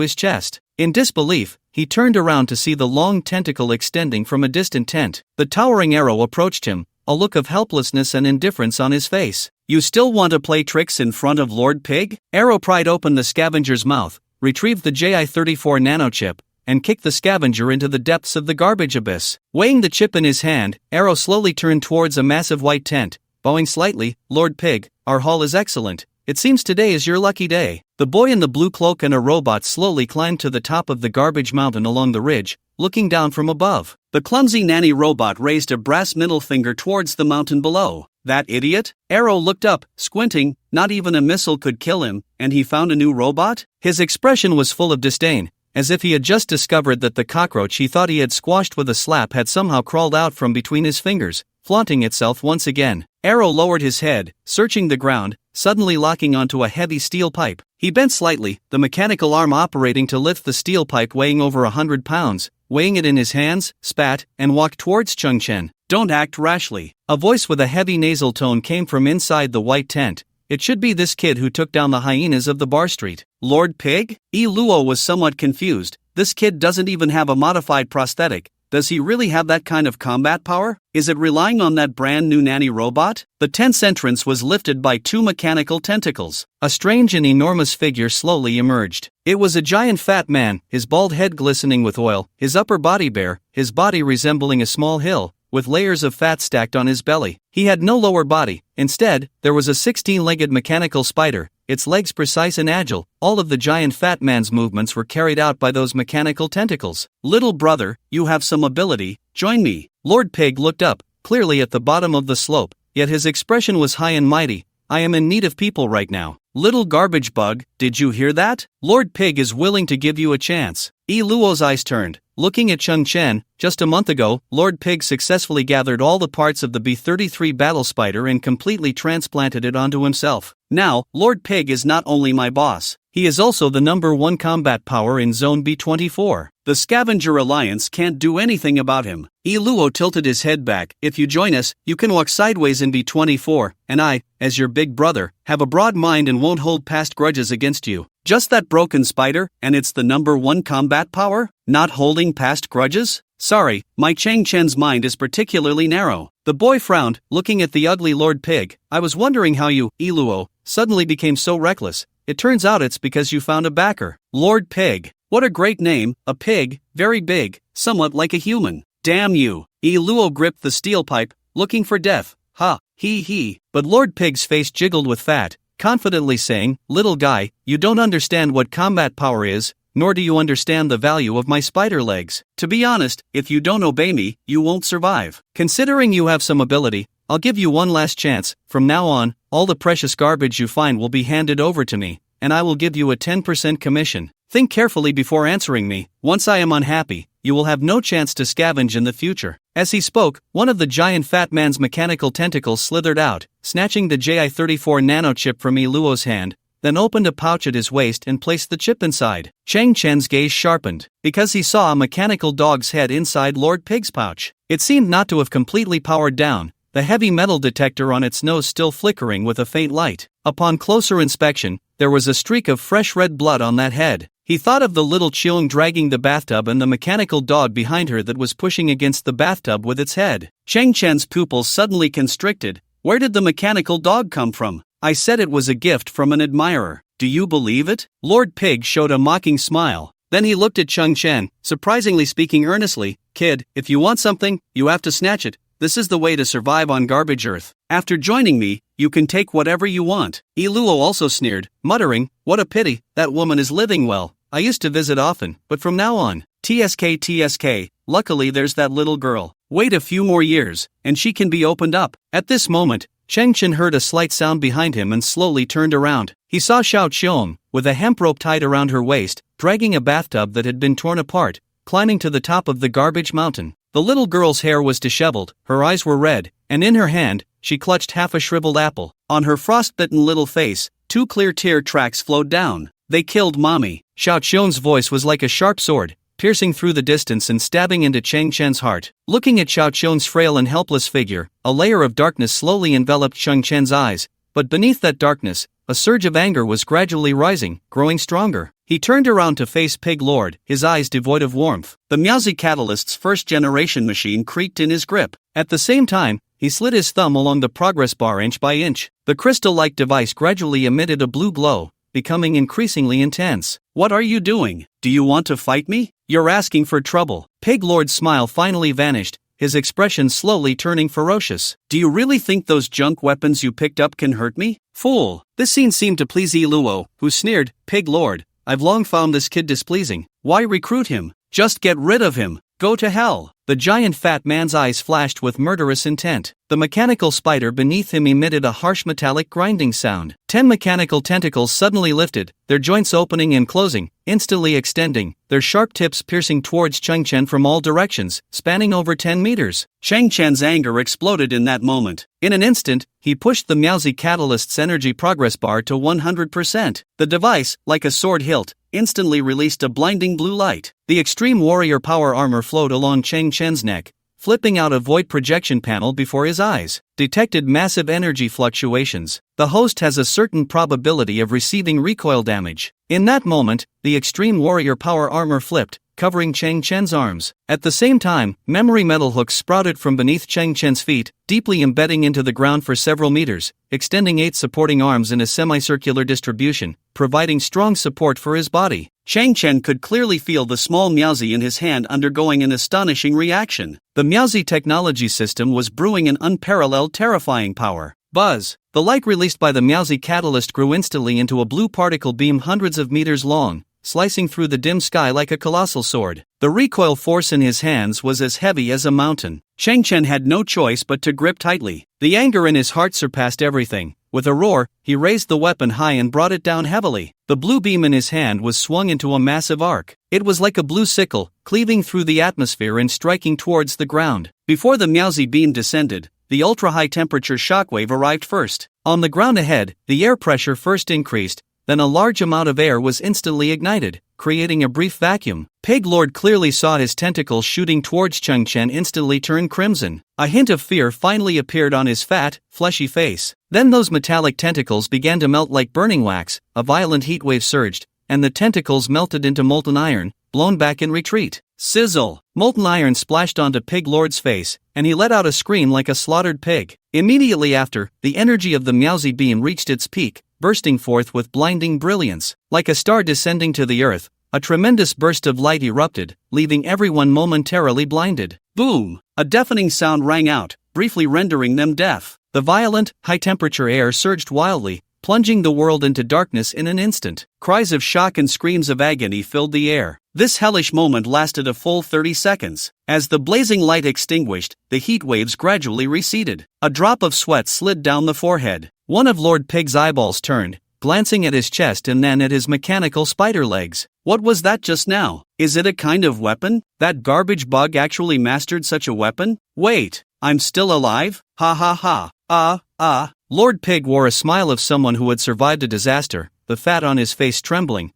his chest. In disbelief, he turned around to see the long tentacle extending from a distant tent. The towering Arrow approached him, a look of helplessness and indifference on his face. You still want to play tricks in front of Lord Pig? Arrow pried open the scavenger's mouth, retrieved the JI-34 nanochip, and kicked the scavenger into the depths of the garbage abyss. Weighing the chip in his hand, Arrow slowly turned towards a massive white tent, bowing slightly. Lord Pig, our haul is excellent. It seems today is your lucky day. The boy in the blue cloak and a robot slowly climbed to the top of the garbage mountain along the ridge, looking down from above. The clumsy nanny robot raised a brass middle finger towards the mountain below. That idiot? Arrow looked up, squinting. Not even a missile could kill him, and he found a new robot? His expression was full of disdain, as if he had just discovered that the cockroach he thought he had squashed with a slap had somehow crawled out from between his fingers, flaunting itself once again. Arrow lowered his head, searching the ground, suddenly locking onto a heavy steel pipe. He bent slightly, the mechanical arm operating to lift the steel pipe weighing over 100 pounds, weighing it in his hands, spat, and walked towards Cheng Chen. Don't act rashly. A voice with a heavy nasal tone came from inside the white tent. It should be this kid who took down the hyenas of the bar street. Lord Pig? Luo was somewhat confused. This kid doesn't even have a modified prosthetic. Does he really have that kind of combat power? Is it relying on that brand new nanny robot? The tent's entrance was lifted by two mechanical tentacles. A strange and enormous figure slowly emerged. It was a giant fat man, his bald head glistening with oil, his upper body bare, his body resembling a small hill, with layers of fat stacked on his belly. He had no lower body. Instead, there was a 16-legged mechanical spider, its legs precise and agile. All of the giant fat man's movements were carried out by those mechanical tentacles. Little brother, you have some ability, join me. Lord Pig looked up, clearly at the bottom of the slope, yet his expression was high and mighty. I am in need of people right now. Little garbage bug, did you hear that? Lord Pig is willing to give you a chance. Luo's eyes turned. Looking at Chung Chen, just a month ago, Lord Pig successfully gathered all the parts of the B-33 battle spider and completely transplanted it onto himself. Now, Lord Pig is not only my boss, he is also the #1 combat power in Zone B-24. The Scavenger Alliance can't do anything about him. Luo tilted his head back. If you join us, you can walk sideways in B-24, and I, as your big brother, have a broad mind and won't hold past grudges against you. Just that broken spider, and it's the #1 combat power? Not holding past grudges? Sorry, my Chang Chen's mind is particularly narrow. The boy frowned, looking at the ugly Lord Pig. I was wondering how you, Luo, suddenly became so reckless. It turns out it's because you found a backer. Lord Pig. What a great name, a pig, very big, somewhat like a human. Damn you. Luo gripped the steel pipe, looking for death. Ha, he. But Lord Pig's face jiggled with fat, confidently saying, little guy, you don't understand what combat power is, nor do you understand the value of my spider legs. To be honest, if you don't obey me, you won't survive. Considering you have some ability, I'll give you one last chance. From now on, all the precious garbage you find will be handed over to me, and I will give you a 10% commission. Think carefully before answering me. Once I am unhappy, you will have no chance to scavenge in the future. As he spoke, one of the giant fat man's mechanical tentacles slithered out, snatching the JI-34 nanochip from Luo's hand, then opened a pouch at his waist and placed the chip inside. Chang Chen's gaze sharpened, because he saw a mechanical dog's head inside Lord Pig's pouch. It seemed not to have completely powered down, the heavy metal detector on its nose still flickering with a faint light. Upon closer inspection, there was a streak of fresh red blood on that head. He thought of the little Cheong dragging the bathtub and the mechanical dog behind her that was pushing against the bathtub with its head. Chang Chen's pupils suddenly constricted. Where did the mechanical dog come from? I said it was a gift from an admirer. Do you believe it? Lord Pig showed a mocking smile. Then he looked at Chung Chen, surprisingly speaking earnestly. Kid, if you want something, you have to snatch it. This is the way to survive on garbage earth. After joining me, you can take whatever you want. Luo also sneered, muttering, what a pity, that woman is living well. I used to visit often, but from now on, TSK, luckily there's that little girl. Wait a few more years, and she can be opened up. At this moment, Cheng Chen heard a slight sound behind him and slowly turned around. He saw Xiao Qiong, with a hemp rope tied around her waist, dragging a bathtub that had been torn apart, climbing to the top of the garbage mountain. The little girl's hair was disheveled, her eyes were red, and in her hand, she clutched half a shriveled apple. On her frostbitten little face, 2 clear tear tracks flowed down. They killed Mommy. Xiao Qiong's voice was like a sharp sword, piercing through the distance and stabbing into Cheng Chen's heart. Looking at Xiao Qiong's frail and helpless figure, a layer of darkness slowly enveloped Cheng Chen's eyes, but beneath that darkness, a surge of anger was gradually rising, growing stronger. He turned around to face Pig Lord, his eyes devoid of warmth. The Meowsy Catalyst's first-generation machine creaked in his grip. At the same time, he slid his thumb along the progress bar inch by inch. The crystal-like device gradually emitted a blue glow, becoming increasingly intense. What are you doing? Do you want to fight me? You're asking for trouble. Pig Lord's smile finally vanished, his expression slowly turning ferocious. Do you really think those junk weapons you picked up can hurt me? Fool. This scene seemed to please Luo, who sneered, Pig Lord, I've long found this kid displeasing. Why recruit him? Just get rid of him. Go to hell. The giant fat man's eyes flashed with murderous intent. The mechanical spider beneath him emitted a harsh metallic grinding sound. 10 mechanical tentacles suddenly lifted, their joints opening and closing, instantly extending, their sharp tips piercing towards Cheng Chen from all directions, spanning over 10 meters. Cheng Chen's anger exploded in that moment. In an instant, he pushed the Meowsy Catalyst's energy progress bar to 100%. The device, like a sword hilt, instantly released a blinding blue light. The Extreme Warrior Power Armor flowed along Cheng Chen's neck, flipping out a void projection panel before his eyes. Detected massive energy fluctuations. The host has a certain probability of receiving recoil damage. In that moment, the Extreme Warrior Power Armor flipped, covering Cheng Chen's arms. At the same time, memory metal hooks sprouted from beneath Cheng Chen's feet, deeply embedding into the ground for several meters, extending 8 supporting arms in a semicircular distribution, providing strong support for his body. Cheng Chen could clearly feel the small Meowsy in his hand undergoing an astonishing reaction. The Meowsy technology system was brewing an unparalleled terrifying power. Buzz! The light released by the Meowsy catalyst grew instantly into a blue particle beam hundreds of meters long, slicing through the dim sky like a colossal sword. The recoil force in his hands was as heavy as a mountain. Chang Chen had no choice but to grip tightly. The anger in his heart surpassed everything. With a roar, he raised the weapon high and brought it down heavily. The blue beam in his hand was swung into a massive arc. It was like a blue sickle, cleaving through the atmosphere and striking towards the ground. Before the Miaozi beam descended, the ultra-high temperature shockwave arrived first. On the ground ahead, the air pressure first increased, then a large amount of air was instantly ignited, creating a brief vacuum. Pig Lord clearly saw his tentacles shooting towards Chang Chen instantly turn crimson. A hint of fear finally appeared on his fat, fleshy face. Then those metallic tentacles began to melt like burning wax, a violent heat wave surged, and the tentacles melted into molten iron, blown back in retreat. Sizzle! Molten iron splashed onto Pig Lord's face, and he let out a scream like a slaughtered pig. Immediately after, the energy of the Miaozi beam reached its peak, bursting forth with blinding brilliance. Like a star descending to the earth, a tremendous burst of light erupted, leaving everyone momentarily blinded. Boom! A deafening sound rang out, briefly rendering them deaf. The violent, high-temperature air surged wildly, plunging the world into darkness in an instant. Cries of shock and screams of agony filled the air. This hellish moment lasted a full 30 seconds. As the blazing light extinguished, the heat waves gradually receded. A drop of sweat slid down the forehead. One of Lord Pig's eyeballs turned, glancing at his chest and then at his mechanical spider legs. What was that just now? Is it a kind of weapon? That garbage bug actually mastered such a weapon? Wait, I'm still alive? Ha ha ha. Lord Pig wore a smile of someone who had survived a disaster, the fat on his face trembling.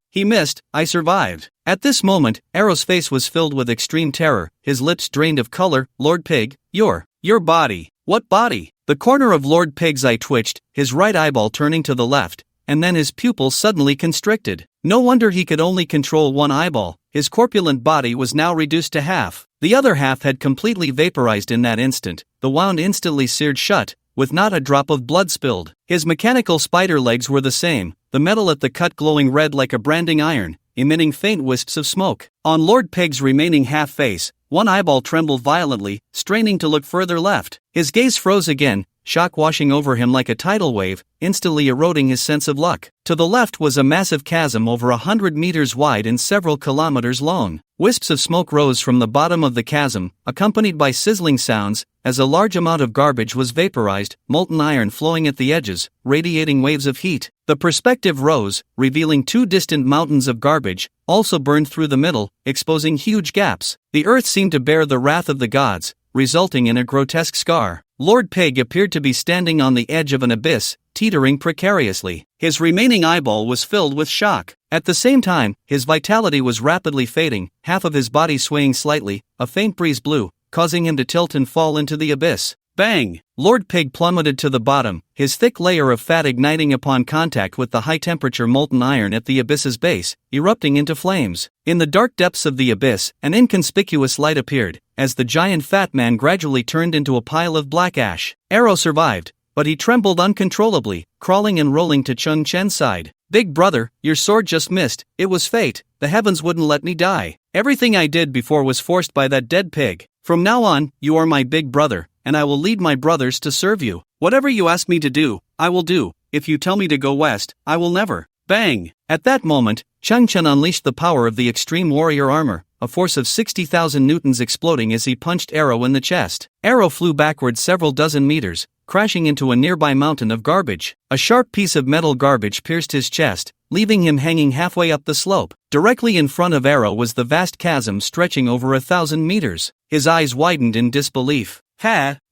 He missed, I survived. At this moment, Arrow's face was filled with extreme terror, his lips drained of color. Lord Pig, your body. What body? The corner of Lord Pig's eye twitched, his right eyeball turning to the left, and then his pupils suddenly constricted. No wonder he could only control one eyeball. His corpulent body was now reduced to half. The other half had completely vaporized in that instant. The wound instantly seared shut, with not a drop of blood spilled. His mechanical spider legs were the same, the metal at the cut glowing red like a branding iron, emitting faint wisps of smoke. On Lord Pig's remaining half-face, one eyeball trembled violently, straining to look further left. His gaze froze again, shock washing over him like a tidal wave, instantly eroding his sense of luck. To the left was a massive chasm over 100 meters wide and several kilometers long. Wisps of smoke rose from the bottom of the chasm, accompanied by sizzling sounds, as a large amount of garbage was vaporized, molten iron flowing at the edges, radiating waves of heat. The perspective rose, revealing two distant mountains of garbage, also burned through the middle, exposing huge gaps. The earth seemed to bear the wrath of the gods, resulting in a grotesque scar. Lord Pig appeared to be standing on the edge of an abyss, teetering precariously. His remaining eyeball was filled with shock. At the same time, his vitality was rapidly fading, half of his body swaying slightly. A faint breeze blew, causing him to tilt and fall into the abyss. Bang! Lord Pig plummeted to the bottom, his thick layer of fat igniting upon contact with the high-temperature molten iron at the abyss's base, erupting into flames. In the dark depths of the abyss, an inconspicuous light appeared, as the giant fat man gradually turned into a pile of black ash. Arrow survived, but he trembled uncontrollably, crawling and rolling to Chang Chen's side. Big brother, your sword just missed. It was fate. The heavens wouldn't let me die. Everything I did before was forced by that dead pig. From now on, you are my big brother, and I will lead my brothers to serve you. Whatever you ask me to do, I will do. If you tell me to go west, I will never. Bang! At that moment, Chang Chen unleashed the power of the extreme warrior armor, a force of 60,000 newtons exploding as he punched Arrow in the chest. Arrow flew backward several dozen meters, crashing into a nearby mountain of garbage. A sharp piece of metal garbage pierced his chest, leaving him hanging halfway up the slope. Directly in front of Arrow was the vast chasm stretching over 1,000 meters. His eyes widened in disbelief.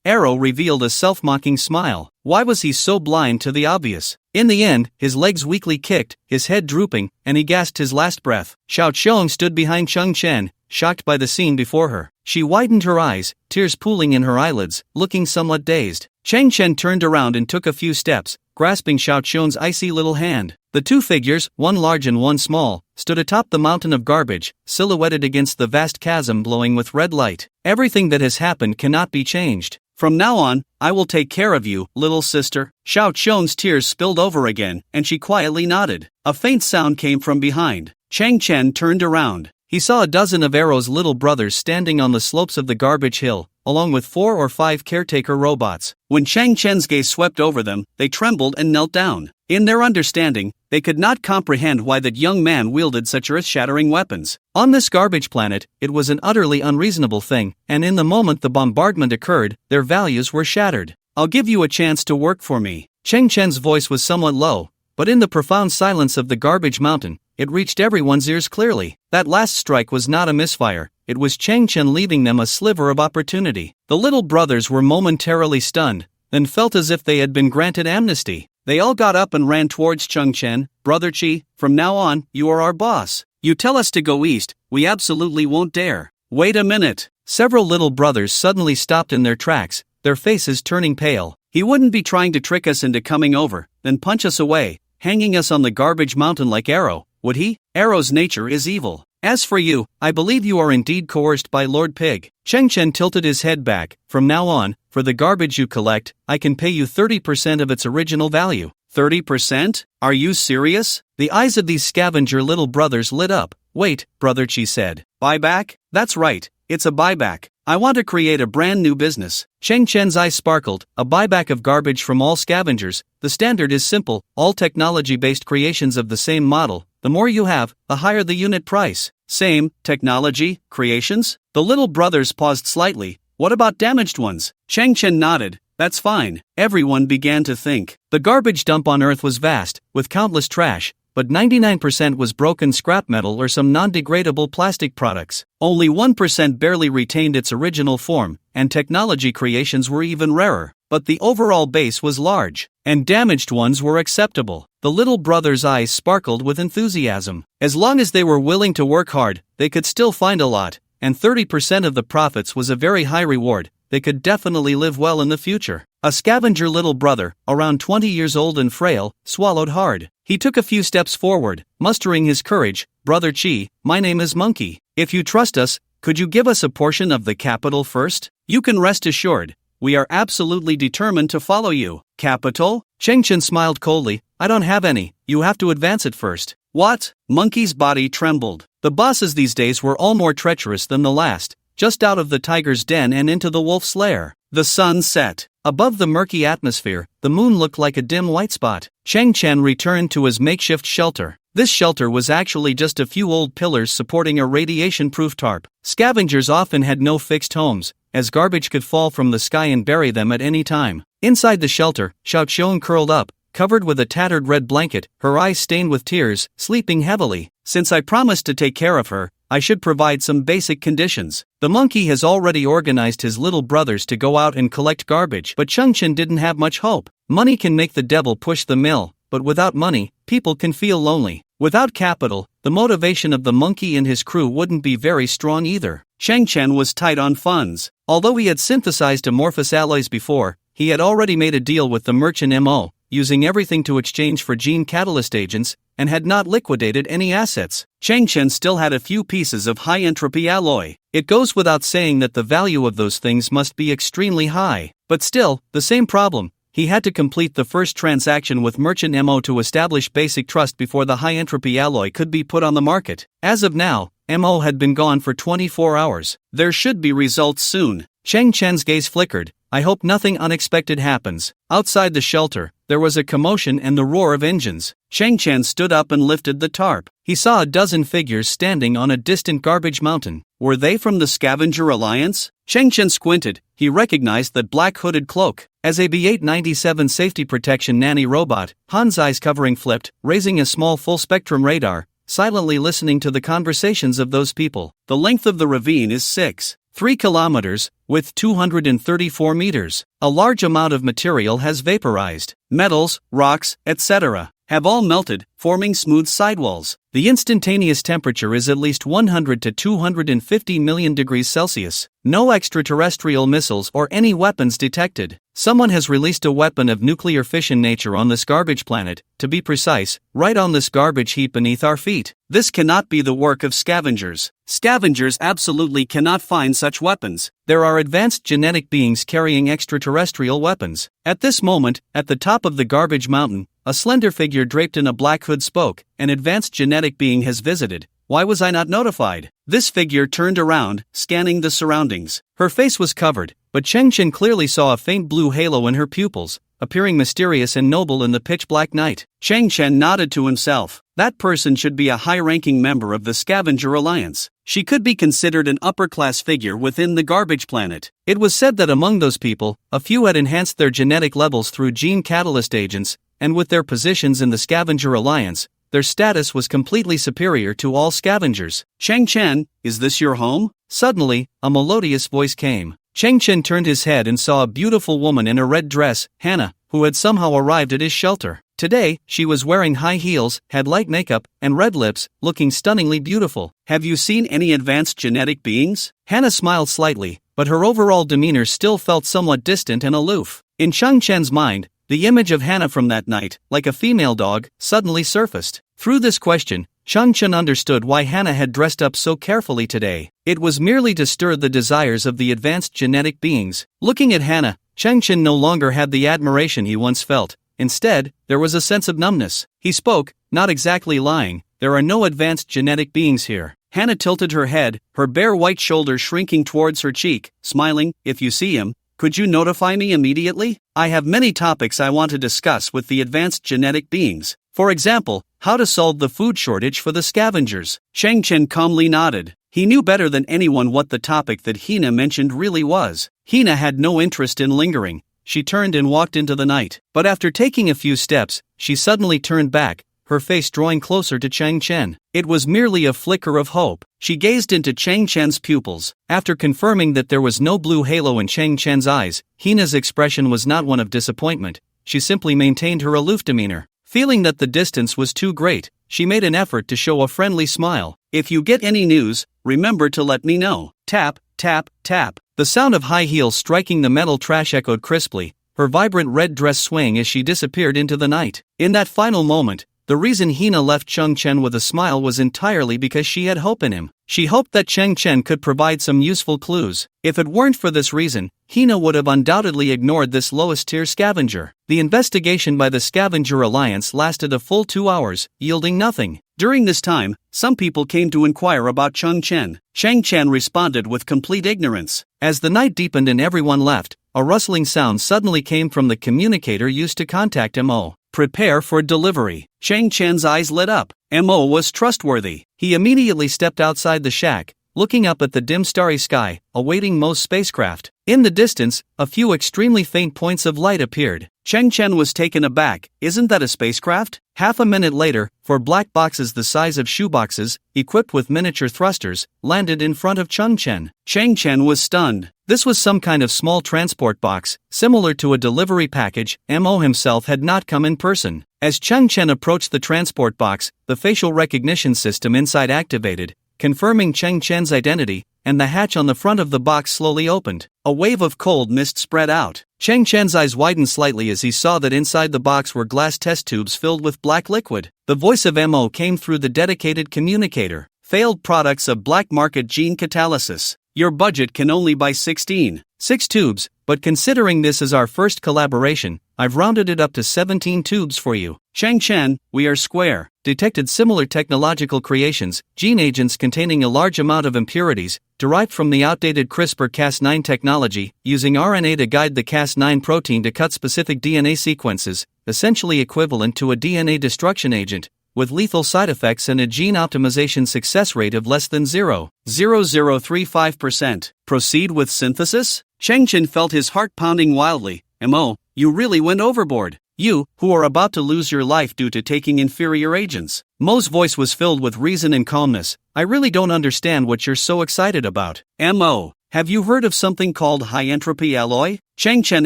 Arrow revealed a self-mocking smile. Why was he so blind to the obvious? In the end, his legs weakly kicked, his head drooping, and he gasped his last breath. Xiao Qiong stood behind Chang Chen, shocked by the scene before her. She widened her eyes, tears pooling in her eyelids, looking somewhat dazed. Chang Chen turned around and took a few steps, grasping Xiao Qiong's icy little hand. The two figures, one large and one small, stood atop the mountain of garbage, silhouetted against the vast chasm glowing with red light. Everything that has happened cannot be changed. From now on, I will take care of you, little sister. Xiao Qiong's tears spilled over again, and she quietly nodded. A faint sound came from behind. Chang Chen turned around. He saw a dozen of Arrow's little brothers standing on the slopes of the garbage hill, along with 4 or 5 caretaker robots. When Chang Chen's gaze swept over them, they trembled and knelt down. In their understanding, They could not comprehend why that young man wielded such earth-shattering weapons. On this garbage planet, it was an utterly unreasonable thing, and in the moment the bombardment occurred, their values were shattered. "I'll give you a chance to work for me." Cheng Chen's voice was somewhat low, but in the profound silence of the garbage mountain, it reached everyone's ears clearly. That last strike was not a misfire, it was Cheng Chen leaving them a sliver of opportunity. The little brothers were momentarily stunned, then felt as if they had been granted amnesty. They all got up and ran towards Cheng Chen. "Brother Chi, from now on, you are our boss. You tell us to go east, we absolutely won't dare." "Wait a minute." Several little brothers suddenly stopped in their tracks, their faces turning pale. "He wouldn't be trying to trick us into coming over, then punch us away, hanging us on the garbage mountain like Arrow, would he? Arrow's nature is evil. As for you, I believe you are indeed coerced by Lord Pig." Cheng Chen tilted his head back. "From now on, for the garbage you collect, I can pay you 30% of its original value." 30%? Are you serious? The eyes of these scavenger little brothers lit up. "Wait," Brother Chi said. "Buyback? That's right, it's a buyback. I want to create a brand new business." Cheng Chen's eyes sparkled. "A buyback of garbage from all scavengers. The standard is simple, all technology-based creations of the same model. The more you have, the higher the unit price." "Same technology creations?" The little brothers paused slightly. "What about damaged ones?" Cheng Chen nodded. "That's fine." Everyone began to think. The garbage dump on Earth was vast, with countless trash, but 99% was broken scrap metal or some non-degradable plastic products. Only 1% barely retained its original form, and technology creations were even rarer. But the overall base was large, and damaged ones were acceptable. The little brothers' eyes sparkled with enthusiasm. As long as they were willing to work hard, they could still find a lot, and 30% of the profits was a very high reward. They could definitely live well in the future. A scavenger little brother, around 20 years old and frail, swallowed hard. He took a few steps forward, mustering his courage. "Brother Chi, my name is Monkey. If you trust us, could you give us a portion of the capital first? You can rest assured, we are absolutely determined to follow you." "Capital?" Cheng Chen smiled coldly. "I don't have any, you have to advance it first." "What?" Monkey's body trembled. The bosses these days were all more treacherous than the last. Just out of the tiger's den and into the wolf's lair. The sun set. Above the murky atmosphere, the moon looked like a dim white spot. Cheng Chen returned to his makeshift shelter. This shelter was actually just a few old pillars supporting a radiation-proof tarp. Scavengers often had no fixed homes, as garbage could fall from the sky and bury them at any time. Inside the shelter, Xiao Qiong curled up, covered with a tattered red blanket, her eyes stained with tears, sleeping heavily. "Since I promised to take care of her, I should provide some basic conditions." The monkey has already organized his little brothers to go out and collect garbage, but Cheng Chen didn't have much hope. Money can make the devil push the mill, but without money, people can feel lonely. Without capital, the motivation of the monkey and his crew wouldn't be very strong either. Cheng Chen was tight on funds. Although he had synthesized amorphous alloys before, he had already made a deal with the merchant MO, using everything to exchange for gene catalyst agents, and had not liquidated any assets. Cheng Chen still had a few pieces of high-entropy alloy. It goes without saying that the value of those things must be extremely high. But still, the same problem. He had to complete the first transaction with Merchant MO to establish basic trust before the high-entropy alloy could be put on the market. As of now, MO had been gone for 24 hours. There should be results soon. Cheng Chen's gaze flickered. "I hope nothing unexpected happens." Outside the shelter, there was a commotion and the roar of engines. Cheng Chen stood up and lifted the tarp. He saw a dozen figures standing on a distant garbage mountain. Were they from the Scavenger Alliance? Cheng Chen squinted. He recognized that black hooded cloak. As a B-897 safety protection nanny robot, Han's eyes covering flipped, raising a small full-spectrum radar, silently listening to the conversations of those people. "The length of the ravine is 6.3 kilometers, with 234 meters. A large amount of material has vaporized. Metals, rocks, etc. have all melted, forming smooth sidewalls. The instantaneous temperature is at least 100 to 250 million degrees Celsius. No extraterrestrial missiles or any weapons detected. Someone has released a weapon of nuclear fission nature on this garbage planet, to be precise, right on this garbage heap beneath our feet. This cannot be the work of scavengers. Scavengers absolutely cannot find such weapons. There are advanced genetic beings carrying extraterrestrial weapons." At this moment, at the top of the garbage mountain, a slender figure draped in a black hood spoke. "An advanced genetic being has visited. Why was I not notified?" This figure turned around, scanning the surroundings. Her face was covered, but Cheng Chen clearly saw a faint blue halo in her pupils. appearing mysterious and noble in the pitch-black night. Chang Chen nodded to himself. That person should be a high-ranking member of the Scavenger Alliance. She could be considered an upper-class figure within the garbage planet. It was said that among those people, a few had enhanced their genetic levels through gene catalyst agents, and with their positions in the Scavenger Alliance, their status was completely superior to all scavengers. Chang Chen, is this your home? Suddenly, a melodious voice came. Chang Chen turned his head and saw a beautiful woman in a red dress, Hannah, who had somehow arrived at his shelter. Today, she was wearing high heels, had light makeup, and red lips, looking stunningly beautiful. Have you seen any advanced genetic beings? Hannah smiled slightly, but her overall demeanor still felt somewhat distant and aloof. In Chang Chen's mind, the image of Hannah from that night, like a female dog, suddenly surfaced. Through this question, Chang Chen understood why Hannah had dressed up so carefully today. It was merely to stir the desires of the advanced genetic beings. Looking at Hannah, Chang Chen no longer had the admiration he once felt. Instead, there was a sense of numbness. He spoke, not exactly lying, there are no advanced genetic beings here. Hannah tilted her head, her bare white shoulders shrinking towards her cheek, smiling. If you see him, could you notify me immediately? I have many topics I want to discuss with the advanced genetic beings. For example, how to solve the food shortage for the scavengers. Chang Chen calmly nodded. He knew better than anyone what the topic that Hina mentioned really was. Hina had no interest in lingering. She turned and walked into the night. But after taking a few steps, she suddenly turned back, her face drawing closer to Chang Chen. It was merely a flicker of hope. She gazed into Chang Chen's pupils. After confirming that there was no blue halo in Chang Chen's eyes, Hina's expression was not one of disappointment. She simply maintained her aloof demeanor. Feeling that the distance was too great, she made an effort to show a friendly smile. If you get any news, remember to let me know. Tap, tap, tap. The sound of high heels striking the metal trash echoed crisply, her vibrant red dress swaying as she disappeared into the night. In that final moment, the reason Hina left Chang Chen with a smile was entirely because she had hope in him. She hoped that Chang Chen could provide some useful clues. If it weren't for this reason, Hina would have undoubtedly ignored this lowest-tier scavenger. The investigation by the Scavenger Alliance lasted a full 2 hours, yielding nothing. During this time, some people came to inquire about Chang Chen. Chang Chen responded with complete ignorance. As the night deepened and everyone left, a rustling sound suddenly came from the communicator used to contact Mo. Prepare for delivery. Chang Chen's eyes lit up. Mo was trustworthy. He immediately stepped outside the shack, looking up at the dim starry sky, awaiting Mo's spacecraft. In the distance, a few extremely faint points of light appeared. Chang Chen was taken aback. Isn't that a spacecraft? Half a minute later, 4 black boxes the size of shoeboxes, equipped with miniature thrusters, landed in front of Chang Chen. Chang Chen was stunned. This was some kind of small transport box, similar to a delivery package. Mo himself had not come in person. As Chang Chen approached the transport box, the facial recognition system inside activated, confirming Chang Chen's identity, and the hatch on the front of the box slowly opened. A wave of cold mist spread out. Chang Chen's eyes widened slightly as he saw that inside the box were glass test tubes filled with black liquid. The voice of Mo came through the dedicated communicator. Failed products of black market gene catalysis. Your budget can only buy 6 tubes, but considering this is our first collaboration, I've rounded it up to 17 tubes for you. Chang Chen, we are square. Detected similar technological creations, gene agents containing a large amount of impurities, derived from the outdated CRISPR-Cas9 technology, using RNA to guide the Cas9 protein to cut specific DNA sequences, essentially equivalent to a DNA destruction agent, with lethal side effects and a gene optimization success rate of less than 0.0035%. Proceed with synthesis? Chang Chen felt his heart pounding wildly. Mo, you really went overboard. You, who are about to lose your life due to taking inferior agents. Mo's voice was filled with reason and calmness. I really don't understand what you're so excited about. Mo, have you heard of something called high-entropy alloy? Chang Chen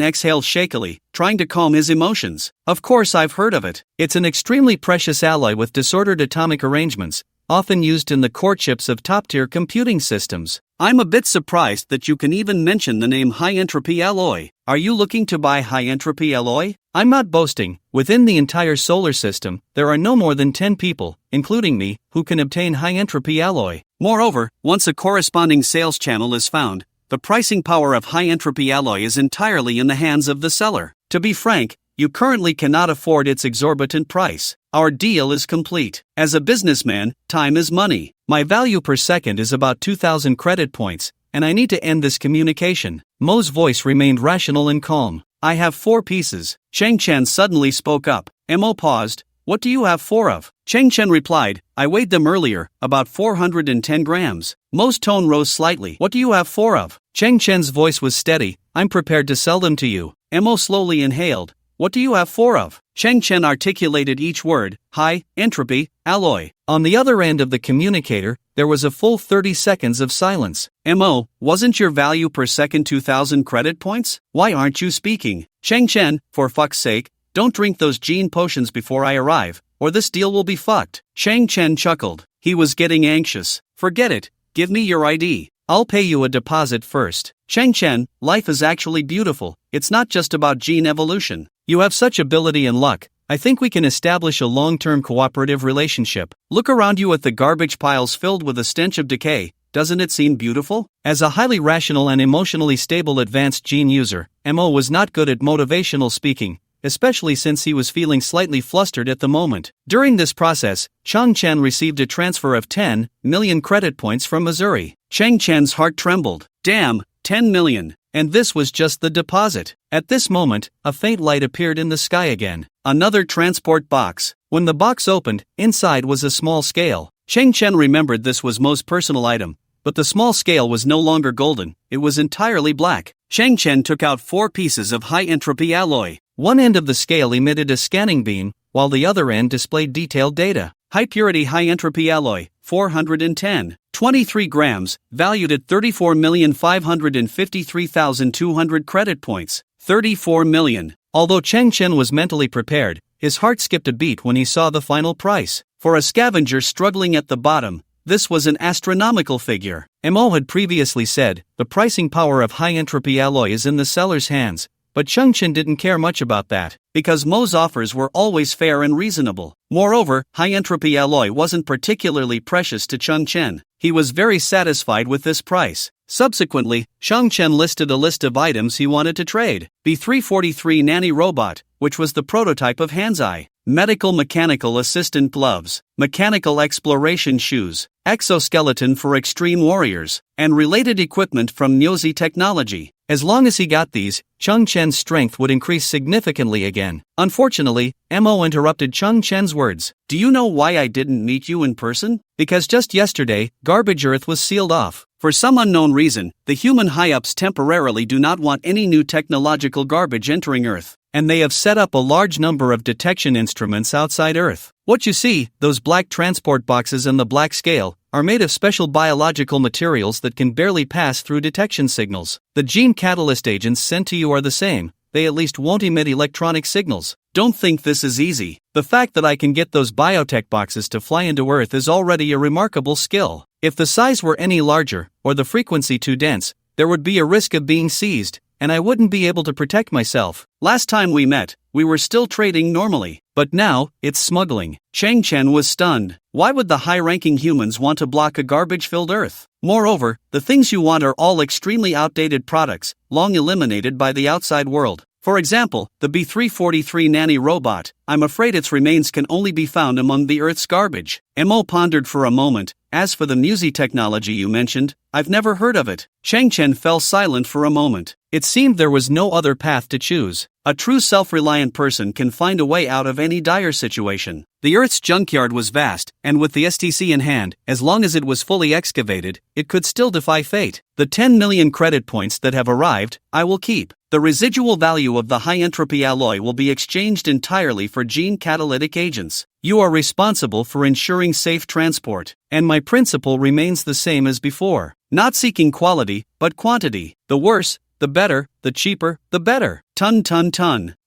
exhaled shakily, trying to calm his emotions. Of course I've heard of it. It's an extremely precious alloy with disordered atomic arrangements, often used in the core chips of top-tier computing systems. I'm a bit surprised that you can even mention the name high-entropy alloy. Are you looking to buy high-entropy alloy? I'm not boasting. Within the entire solar system, there are no more than 10 people, including me, who can obtain high-entropy alloy. Moreover, once a corresponding sales channel is found, the pricing power of high-entropy alloy is entirely in the hands of the seller. To be frank, you currently cannot afford its exorbitant price. Our deal is complete. As a businessman, time is money. My value per second is about 2,000 credit points, and I need to end this communication. Mo's voice remained rational and calm. I have 4 pieces. Cheng Chen suddenly spoke up. Mo paused. What do you have 4 of? Cheng Chen replied, I weighed them earlier, about 410 grams. Mo's tone rose slightly. What do you have 4 of? Cheng Chen's voice was steady. I'm prepared to sell them to you. Mo slowly inhaled. What do you have 4 of? Cheng Chen articulated each word, high entropy alloy. On the other end of the communicator, there was a full 30 seconds of silence. Mo, wasn't your value per second 2,000 credit points? Why aren't you speaking? Cheng Chen, for fuck's sake, don't drink those gene potions before I arrive, or this deal will be fucked. Cheng Chen chuckled. He was getting anxious. Forget it, give me your ID. I'll pay you a deposit first. Cheng Chen, life is actually beautiful. It's not just about gene evolution. You have such ability and luck. I think we can establish a long-term cooperative relationship. Look around you at the garbage piles filled with a stench of decay. Doesn't it seem beautiful? As a highly rational and emotionally stable advanced gene user, Mo was not good at motivational speaking, especially since he was feeling slightly flustered at the moment. During this process, Cheng Chen received a transfer of 10 million credit points from Missouri. Cheng Chen's heart trembled. Damn, 10 million. And this was just the deposit. At this moment, a faint light appeared in the sky again. Another transport box. When the box opened, inside was a small scale. Cheng Chen remembered this was Mo's personal item, but the small scale was no longer golden, it was entirely black. Cheng Chen took out 4 pieces of high-entropy alloy. One end of the scale emitted a scanning beam, while the other end displayed detailed data. High-purity high-entropy alloy, 410. 23 grams, valued at 34,553,200 credit points. 34 million. Although Cheng Chen was mentally prepared, his heart skipped a beat when he saw the final price. For a scavenger struggling at the bottom, this was an astronomical figure. Mo had previously said, the pricing power of high-entropy alloy is in the seller's hands, but Cheng Chen didn't care much about that, because Mo's offers were always fair and reasonable. Moreover, high-entropy alloy wasn't particularly precious to Cheng Chen. He was very satisfied with this price. Subsequently, Cheng Chen listed a list of items he wanted to trade. B343 Nanny Robot, which was the prototype of Hanzai. Medical Mechanical Assistant Gloves. Mechanical Exploration Shoes. Exoskeleton for Extreme Warriors. And related equipment from Nyozi Technology. As long as he got these, Cheng Chen's strength would increase significantly again. Unfortunately, Mo interrupted Cheng Chen's words. Do you know why I didn't meet you in person? Because just yesterday, Garbage Earth was sealed off. For some unknown reason, the human high-ups temporarily do not want any new technological garbage entering Earth, and they have set up a large number of detection instruments outside Earth. What you see, those black transport boxes and the black scale, are made of special biological materials that can barely pass through detection signals. The gene catalyst agents sent to you are the same, they at least won't emit electronic signals. Don't think this is easy. The fact that I can get those biotech boxes to fly into Earth is already a remarkable skill. If the size were any larger, or the frequency too dense, there would be a risk of being seized, and I wouldn't be able to protect myself. Last time we met, we were still trading normally, but now, it's smuggling. Cheng Chen was stunned. Why would the high-ranking humans want to block a garbage-filled Earth? Moreover, the things you want are all extremely outdated products, long eliminated by the outside world. For example, the B343 Nanny Robot, I'm afraid its remains can only be found among the Earth's garbage. Mo pondered for a moment. As for the Nyozi technology you mentioned, I've never heard of it. Cheng Chen fell silent for a moment. It seemed there was no other path to choose. A true self-reliant person can find a way out of any dire situation. The Earth's junkyard was vast, and with the STC in hand, as long as it was fully excavated, it could still defy fate. The 10 million credit points that have arrived, I will keep. The residual value of the high-entropy alloy will be exchanged entirely for gene catalytic agents. You are responsible for ensuring safe transport, and my principle remains the same as before. Not seeking quality, but quantity. The worse, the better, the cheaper, the better. Ton.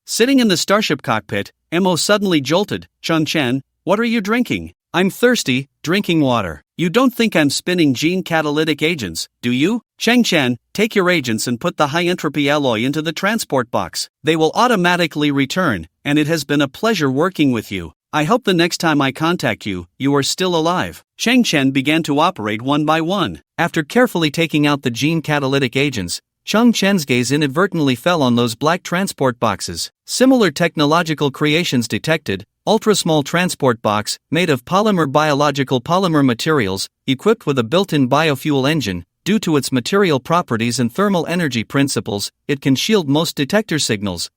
Sitting in the starship cockpit, Mo suddenly jolted. Cheng Chen, what are you drinking? I'm thirsty, drinking water. You don't think I'm spinning gene catalytic agents, do you? Cheng Chen, take your agents and put the high-entropy alloy into the transport box. They will automatically return, and it has been a pleasure working with you. I hope the next time I contact you, you are still alive. Cheng Chen began to operate one by one. After carefully taking out the gene catalytic agents, Cheng Chen's gaze inadvertently fell on those black transport boxes. Similar technological creations detected. Ultra-small transport box, made of biological polymer materials, equipped with a built-in biofuel engine, Due to its material properties and thermal energy principles, it can shield most detector signals.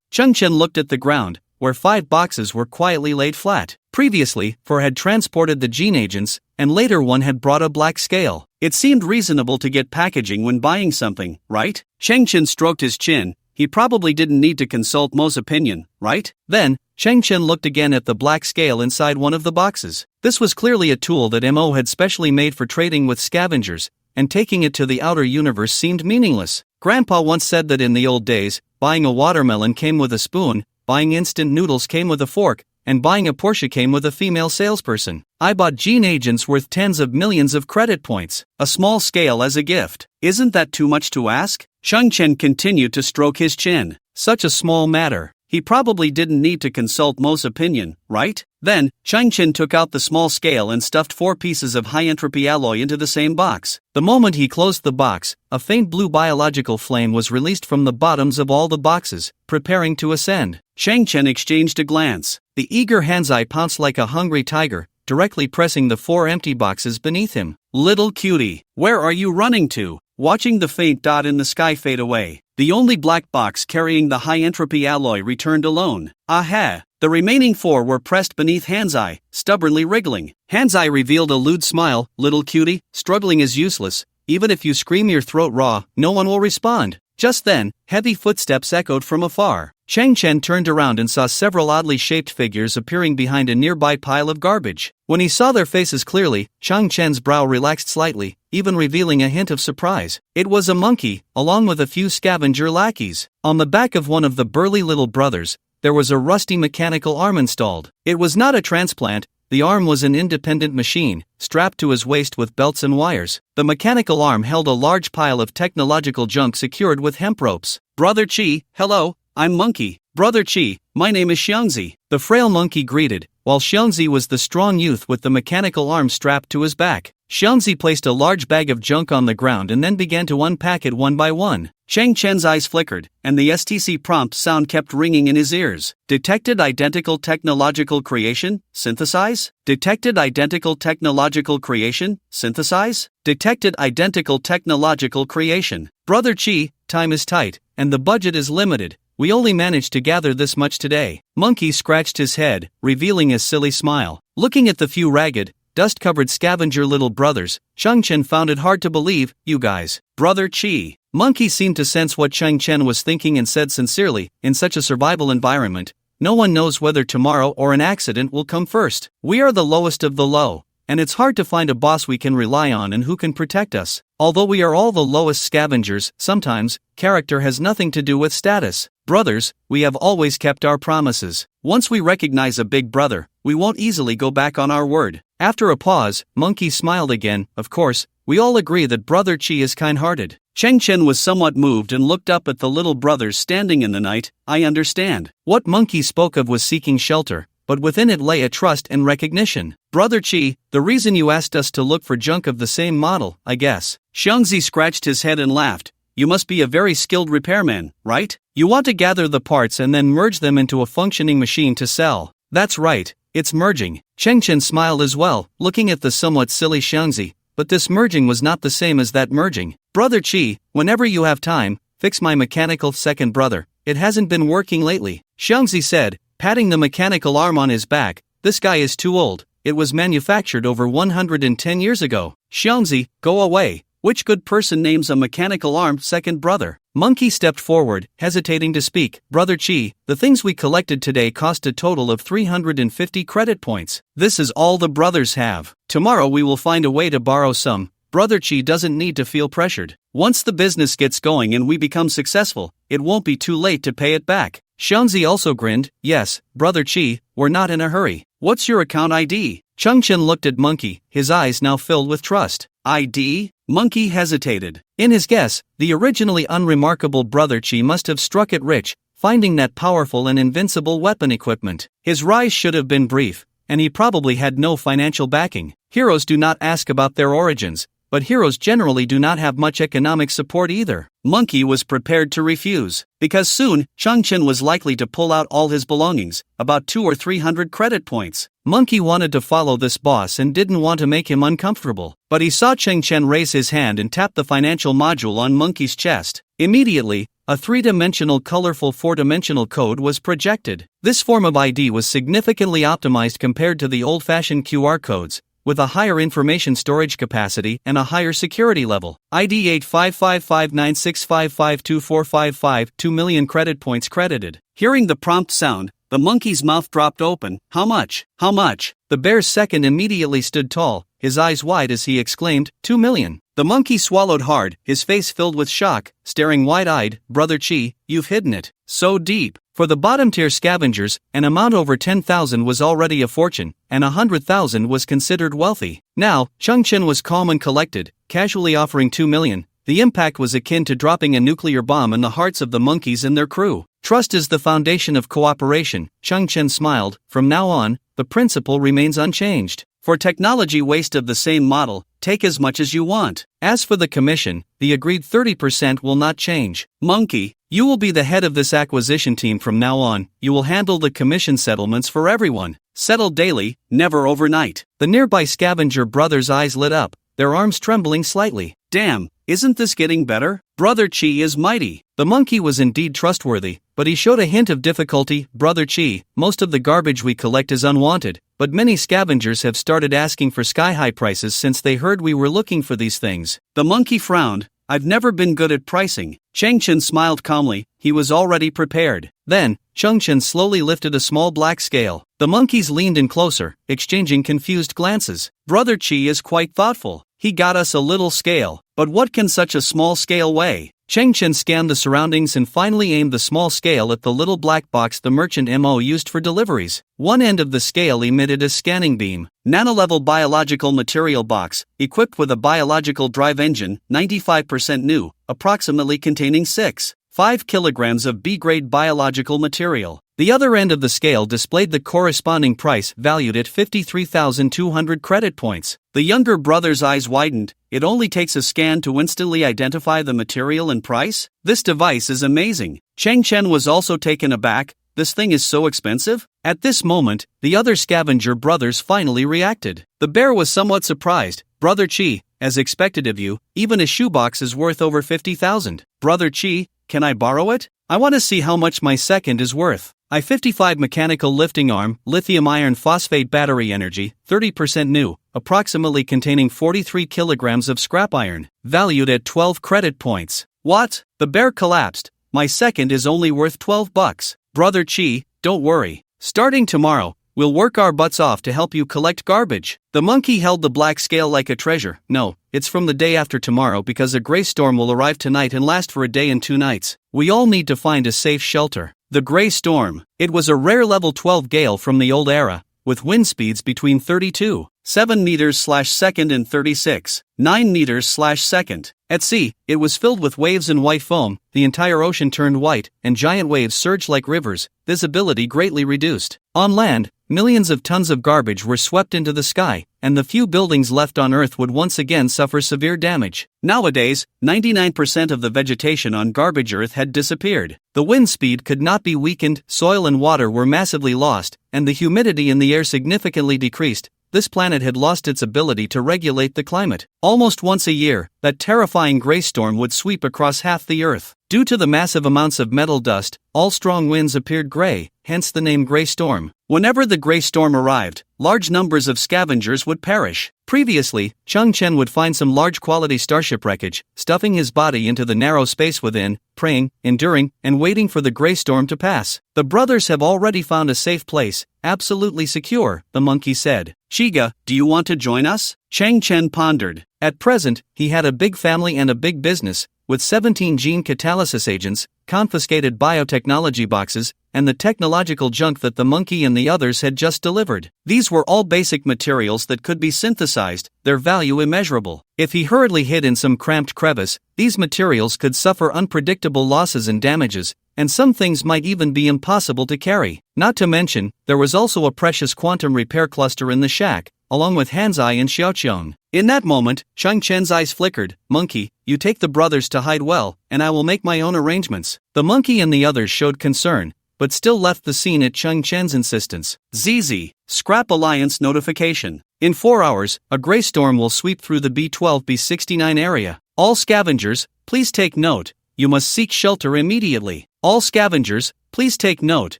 Chengchen looked at the ground, where 5 boxes were quietly laid flat. Previously, 4 had transported the gene agents, and later 1 had brought a black scale. It seemed reasonable to get packaging when buying something, right? Chengchen stroked his chin. He probably didn't need to consult Mo's opinion, right? Then, Chengchen looked again at the black scale inside one of the boxes. This was clearly a tool that Mo had specially made for trading with scavengers, and taking it to the outer universe seemed meaningless. Grandpa once said that in the old days, buying a watermelon came with a spoon, buying instant noodles came with a fork, and buying a Porsche came with a female salesperson. I bought gene agents worth tens of millions of credit points. A small scale as a gift. Isn't that too much to ask? Chengchen continued to stroke his chin. Such a small matter. He probably didn't need to consult Mo's opinion, right? Then, Chengchen took out the small scale and stuffed 4 pieces of high-entropy alloy into the same box. The moment he closed the box, a faint blue biological flame was released from the bottoms of all the boxes, preparing to ascend. Chengchen exchanged a glance. The eager Hanzai pounced like a hungry tiger, directly pressing the 4 empty boxes beneath him. Little cutie, where are you running to? Watching the faint dot in the sky fade away, the only black box carrying the high-entropy alloy returned alone. Aha! The remaining 4 were pressed beneath Hanzai, stubbornly wriggling. Hanzai revealed a lewd smile. Little cutie, struggling is useless. Even if you scream your throat raw, no one will respond. Just then, heavy footsteps echoed from afar. Chengchen turned around and saw several oddly shaped figures appearing behind a nearby pile of garbage. When he saw their faces clearly, Chengchen's brow relaxed slightly, even revealing a hint of surprise. It was a monkey, along with a few scavenger lackeys. On the back of one of the burly little brothers, there was a rusty mechanical arm installed. It was not a transplant. The arm was an independent machine, strapped to his waist with belts and wires. The mechanical arm held a large pile of technological junk secured with hemp ropes. Brother Chi, hello, I'm Monkey. Brother Chi, my name is Xiangzi. The frail monkey greeted, while Xiangzi was the strong youth with the mechanical arm strapped to his back. Xiangzi placed a large bag of junk on the ground and then began to unpack it one by one. Chengchen's eyes flickered, and the STC prompt sound kept ringing in his ears. Detected identical technological creation, synthesize? Detected identical technological creation, synthesize? Detected identical technological creation. Brother Chi, time is tight, and the budget is limited. We only managed to gather this much today. Monkey scratched his head, revealing a silly smile. Looking at the few ragged, dust-covered scavenger little brothers, Chengchen found it hard to believe. You guys. Brother Chi. Monkey seemed to sense what Chengchen was thinking and said sincerely, in such a survival environment, no one knows whether tomorrow or an accident will come first. We are the lowest of the low, and it's hard to find a boss we can rely on and who can protect us. Although we are all the lowest scavengers, sometimes, character has nothing to do with status. Brothers, we have always kept our promises. Once we recognize a big brother, we won't easily go back on our word. After a pause, Monkey smiled again. Of course, we all agree that Brother Chi is kind-hearted. Chengchen was somewhat moved and looked up at the little brothers standing in the night. I understand. What Monkey spoke of was seeking shelter, but within it lay a trust and recognition. Brother Chi, the reason you asked us to look for junk of the same model, I guess. Xiangzi scratched his head and laughed. You must be a very skilled repairman, right? You want to gather the parts and then merge them into a functioning machine to sell. That's right, it's merging. Chengchen smiled as well, looking at the somewhat silly Xiangzi, but this merging was not the same as that merging. Brother Chi, whenever you have time, fix my mechanical second brother. It hasn't been working lately. Xiangzi said, patting the mechanical arm on his back. This guy is too old. It was manufactured over 110 years ago. Xiangzi, go away. Which good person names a mechanical arm second brother? Monkey stepped forward, hesitating to speak. Brother Chi, the things we collected today cost a total of 350 credit points. This is all the brothers have. Tomorrow we will find a way to borrow some. Brother Chi doesn't need to feel pressured. Once the business gets going and we become successful, it won't be too late to pay it back. Xiangzi also grinned. Yes, Brother Chi, we're not in a hurry. What's your account ID? Chengchen looked at Monkey, his eyes now filled with trust. ID? Monkey hesitated. In his guess, the originally unremarkable Brother Chi must have struck it rich, finding that powerful and invincible weapon equipment. His rise should have been brief, and he probably had no financial backing. Heroes do not ask about their origins, but heroes generally do not have much economic support either. Monkey was prepared to refuse, because soon, Changchen was likely to pull out all his belongings, about 200 or 300 credit points. Monkey wanted to follow this boss and didn't want to make him uncomfortable, but he saw Changchen raise his hand and tap the financial module on Monkey's chest. Immediately, a three-dimensional colorful four-dimensional code was projected. This form of ID was significantly optimized compared to the old-fashioned QR codes, with a higher information storage capacity and a higher security level. ID 8555965524555, 2 million credit points credited. Hearing the prompt sound, the monkey's mouth dropped open. How much? How much? The bear's second immediately stood tall, his eyes wide as he exclaimed, 2 million. The monkey swallowed hard, his face filled with shock, staring wide-eyed. Brother Chi, you've hidden it so deep. For the bottom-tier scavengers, an amount over 10,000 was already a fortune, and 100,000 was considered wealthy. Now, Changchen was calm and collected, casually offering 2 million. The impact was akin to dropping a nuclear bomb in the hearts of the monkeys and their crew. Trust is the foundation of cooperation, Changchen smiled. From now on, the principle remains unchanged. For technology waste of the same model, take as much as you want. As for the commission, the agreed 30% will not change. Monkey, you will be the head of this acquisition team from now on. You will handle the commission settlements for everyone. Settled daily, never overnight. The nearby scavenger brother's eyes lit up, their arms trembling slightly. Damn, isn't this getting better? Brother Chi is mighty. The monkey was indeed trustworthy, but he showed a hint of difficulty. Brother Chi, most of the garbage we collect is unwanted, but many scavengers have started asking for sky-high prices since they heard we were looking for these things. The monkey frowned. I've never been good at pricing. Changchen smiled calmly, he was already prepared. Then, Changchen slowly lifted a small black scale. The monkeys leaned in closer, exchanging confused glances. Brother Chi is quite thoughtful. He got us a little scale, but what can such a small scale weigh? Changchen scanned the surroundings and finally aimed the small scale at the little black box the merchant Mo used for deliveries. One end of the scale emitted a scanning beam. Nano-level biological material box, equipped with a biological drive engine, 95% new, approximately containing 5 kilograms of B-grade biological material. The other end of the scale displayed the corresponding price, valued at 53,200 credit points. The younger brother's eyes widened. It only takes a scan to instantly identify the material and price? This device is amazing. Changchen was also taken aback. This thing is so expensive? At this moment, the other scavenger brothers finally reacted. The bear was somewhat surprised. Brother Chi, as expected of you, even a shoebox is worth over 50,000. Brother Chi, can I borrow it? I want to see how much my second is worth. I-55 mechanical lifting arm, lithium iron phosphate battery energy, 30% new, approximately containing 43 kilograms of scrap iron, valued at 12 credit points. What? The bear collapsed. My second is only worth 12 bucks. Brother Chi, don't worry. Starting tomorrow, we'll work our butts off to help you collect garbage. The monkey held the black scale like a treasure. No, it's from the day after tomorrow because a gray storm will arrive tonight and last for a day and 2 nights. We all need to find a safe shelter. The Gray Storm. It was a rare level 12 gale from the old era, with wind speeds between 32.7 meters/second and 36.9 meters/second. At sea, it was filled with waves and white foam, the entire ocean turned white, and giant waves surged like rivers, visibility greatly reduced. On land, millions of tons of garbage were swept into the sky, and the few buildings left on Earth would once again suffer severe damage. Nowadays, 99% of the vegetation on garbage Earth had disappeared. The wind speed could not be weakened, soil and water were massively lost, and the humidity in the air significantly decreased. This planet had lost its ability to regulate the climate. Almost once a year, that terrifying gray storm would sweep across half the Earth. Due to the massive amounts of metal dust, all strong winds appeared gray, hence the name Gray Storm. Whenever the gray storm arrived, large numbers of scavengers would perish. Previously, Changchen would find some large quality starship wreckage, stuffing his body into the narrow space within, praying, enduring, and waiting for the gray storm to pass. The brothers have already found a safe place, absolutely secure, the monkey said. Shiga, do you want to join us? Changchen pondered. At present, he had a big family and a big business, with 17 gene catalysis agents, confiscated biotechnology boxes, and the technological junk that the monkey and the others had just delivered. These were all basic materials that could be synthesized, their value immeasurable. If he hurriedly hid in some cramped crevice, these materials could suffer unpredictable losses and damages, and some things might even be impossible to carry. Not to mention, there was also a precious quantum repair cluster in the shack, along with Hanzai and Xiaoqiang. In that moment, Cheng Chen's eyes flickered. Monkey, you take the brothers to hide well, and I will make my own arrangements. The monkey and the others showed concern, but still left the scene at Cheng Chen's insistence. ZZ, Scrap Alliance notification. In 4 hours, a gray storm will sweep through the B12-B69 area. All scavengers, please take note, you must seek shelter immediately. All scavengers, please take note,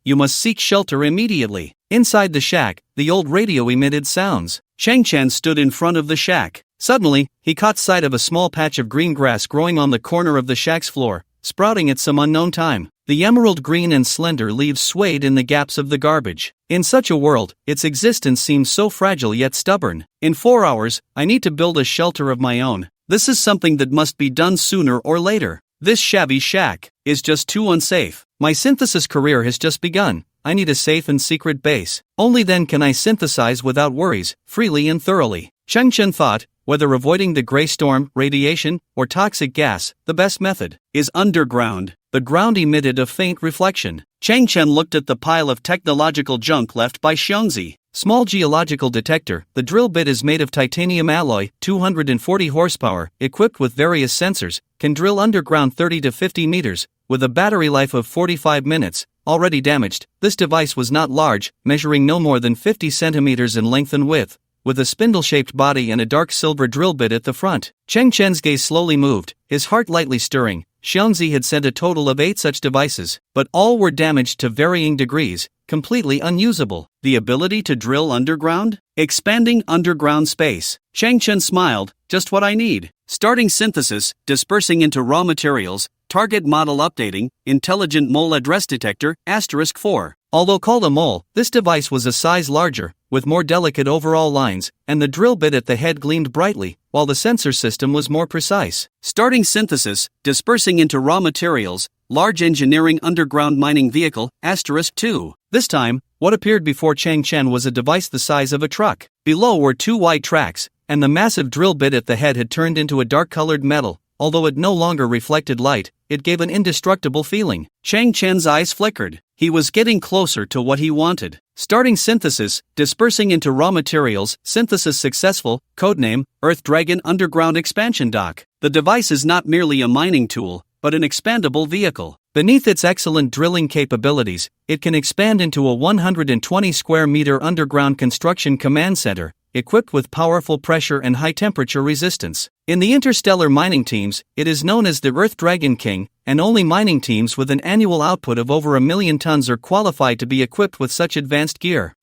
you must seek shelter immediately. Inside the shack, the old radio emitted sounds. Cheng Chen stood in front of the shack. Suddenly, he caught sight of a small patch of green grass growing on the corner of the shack's floor, sprouting at some unknown time. The emerald green and slender leaves swayed in the gaps of the garbage. In such a world, its existence seems so fragile yet stubborn. In 4 hours, I need to build a shelter of my own. This is something that must be done sooner or later. This shabby shack is just too unsafe. My synthesis career has just begun. I need a safe and secret base. Only then can I synthesize without worries, freely and thoroughly. Cheng Chen thought, whether avoiding the gray storm, radiation, or toxic gas, the best method is underground. The ground emitted a faint reflection. Cheng Chen looked at the pile of technological junk left by Xiongzi. Small geological detector. The drill bit is made of titanium alloy, 240 horsepower, equipped with various sensors, can drill underground 30 to 50 meters, with a battery life of 45 minutes. Already damaged, this device was not large, measuring no more than 50 centimeters in length and width, with a spindle-shaped body and a dark silver drill bit at the front. Cheng Chen's gaze slowly moved, his heart lightly stirring. Xiongzi had sent a total of 8 such devices, but all were damaged to varying degrees, completely unusable. The ability to drill underground? Expanding underground space. Cheng Chen smiled, just what I need. Starting synthesis, dispersing into raw materials, target model updating, intelligent mole address detector, *4. Although called a mole, this device was a size larger, with more delicate overall lines, and the drill bit at the head gleamed brightly, while the sensor system was more precise. Starting synthesis, dispersing into raw materials, large engineering underground mining vehicle, *2. This time, what appeared before Cheng Chen was a device the size of a truck. Below were 2 wide tracks, and the massive drill bit at the head had turned into a dark-colored metal. Although it no longer reflected light, it gave an indestructible feeling. Cheng Chen's eyes flickered. He was getting closer to what he wanted. Starting synthesis, dispersing into raw materials, synthesis successful, codename, Earth Dragon Underground Expansion Dock. The device is not merely a mining tool, but an expandable vehicle. Beneath its excellent drilling capabilities, it can expand into a 120 square meter underground construction command center, equipped with powerful pressure and high-temperature resistance. In the interstellar mining teams, it is known as the Earth Dragon King, and only mining teams with an annual output of over 1 million tons are qualified to be equipped with such advanced gear.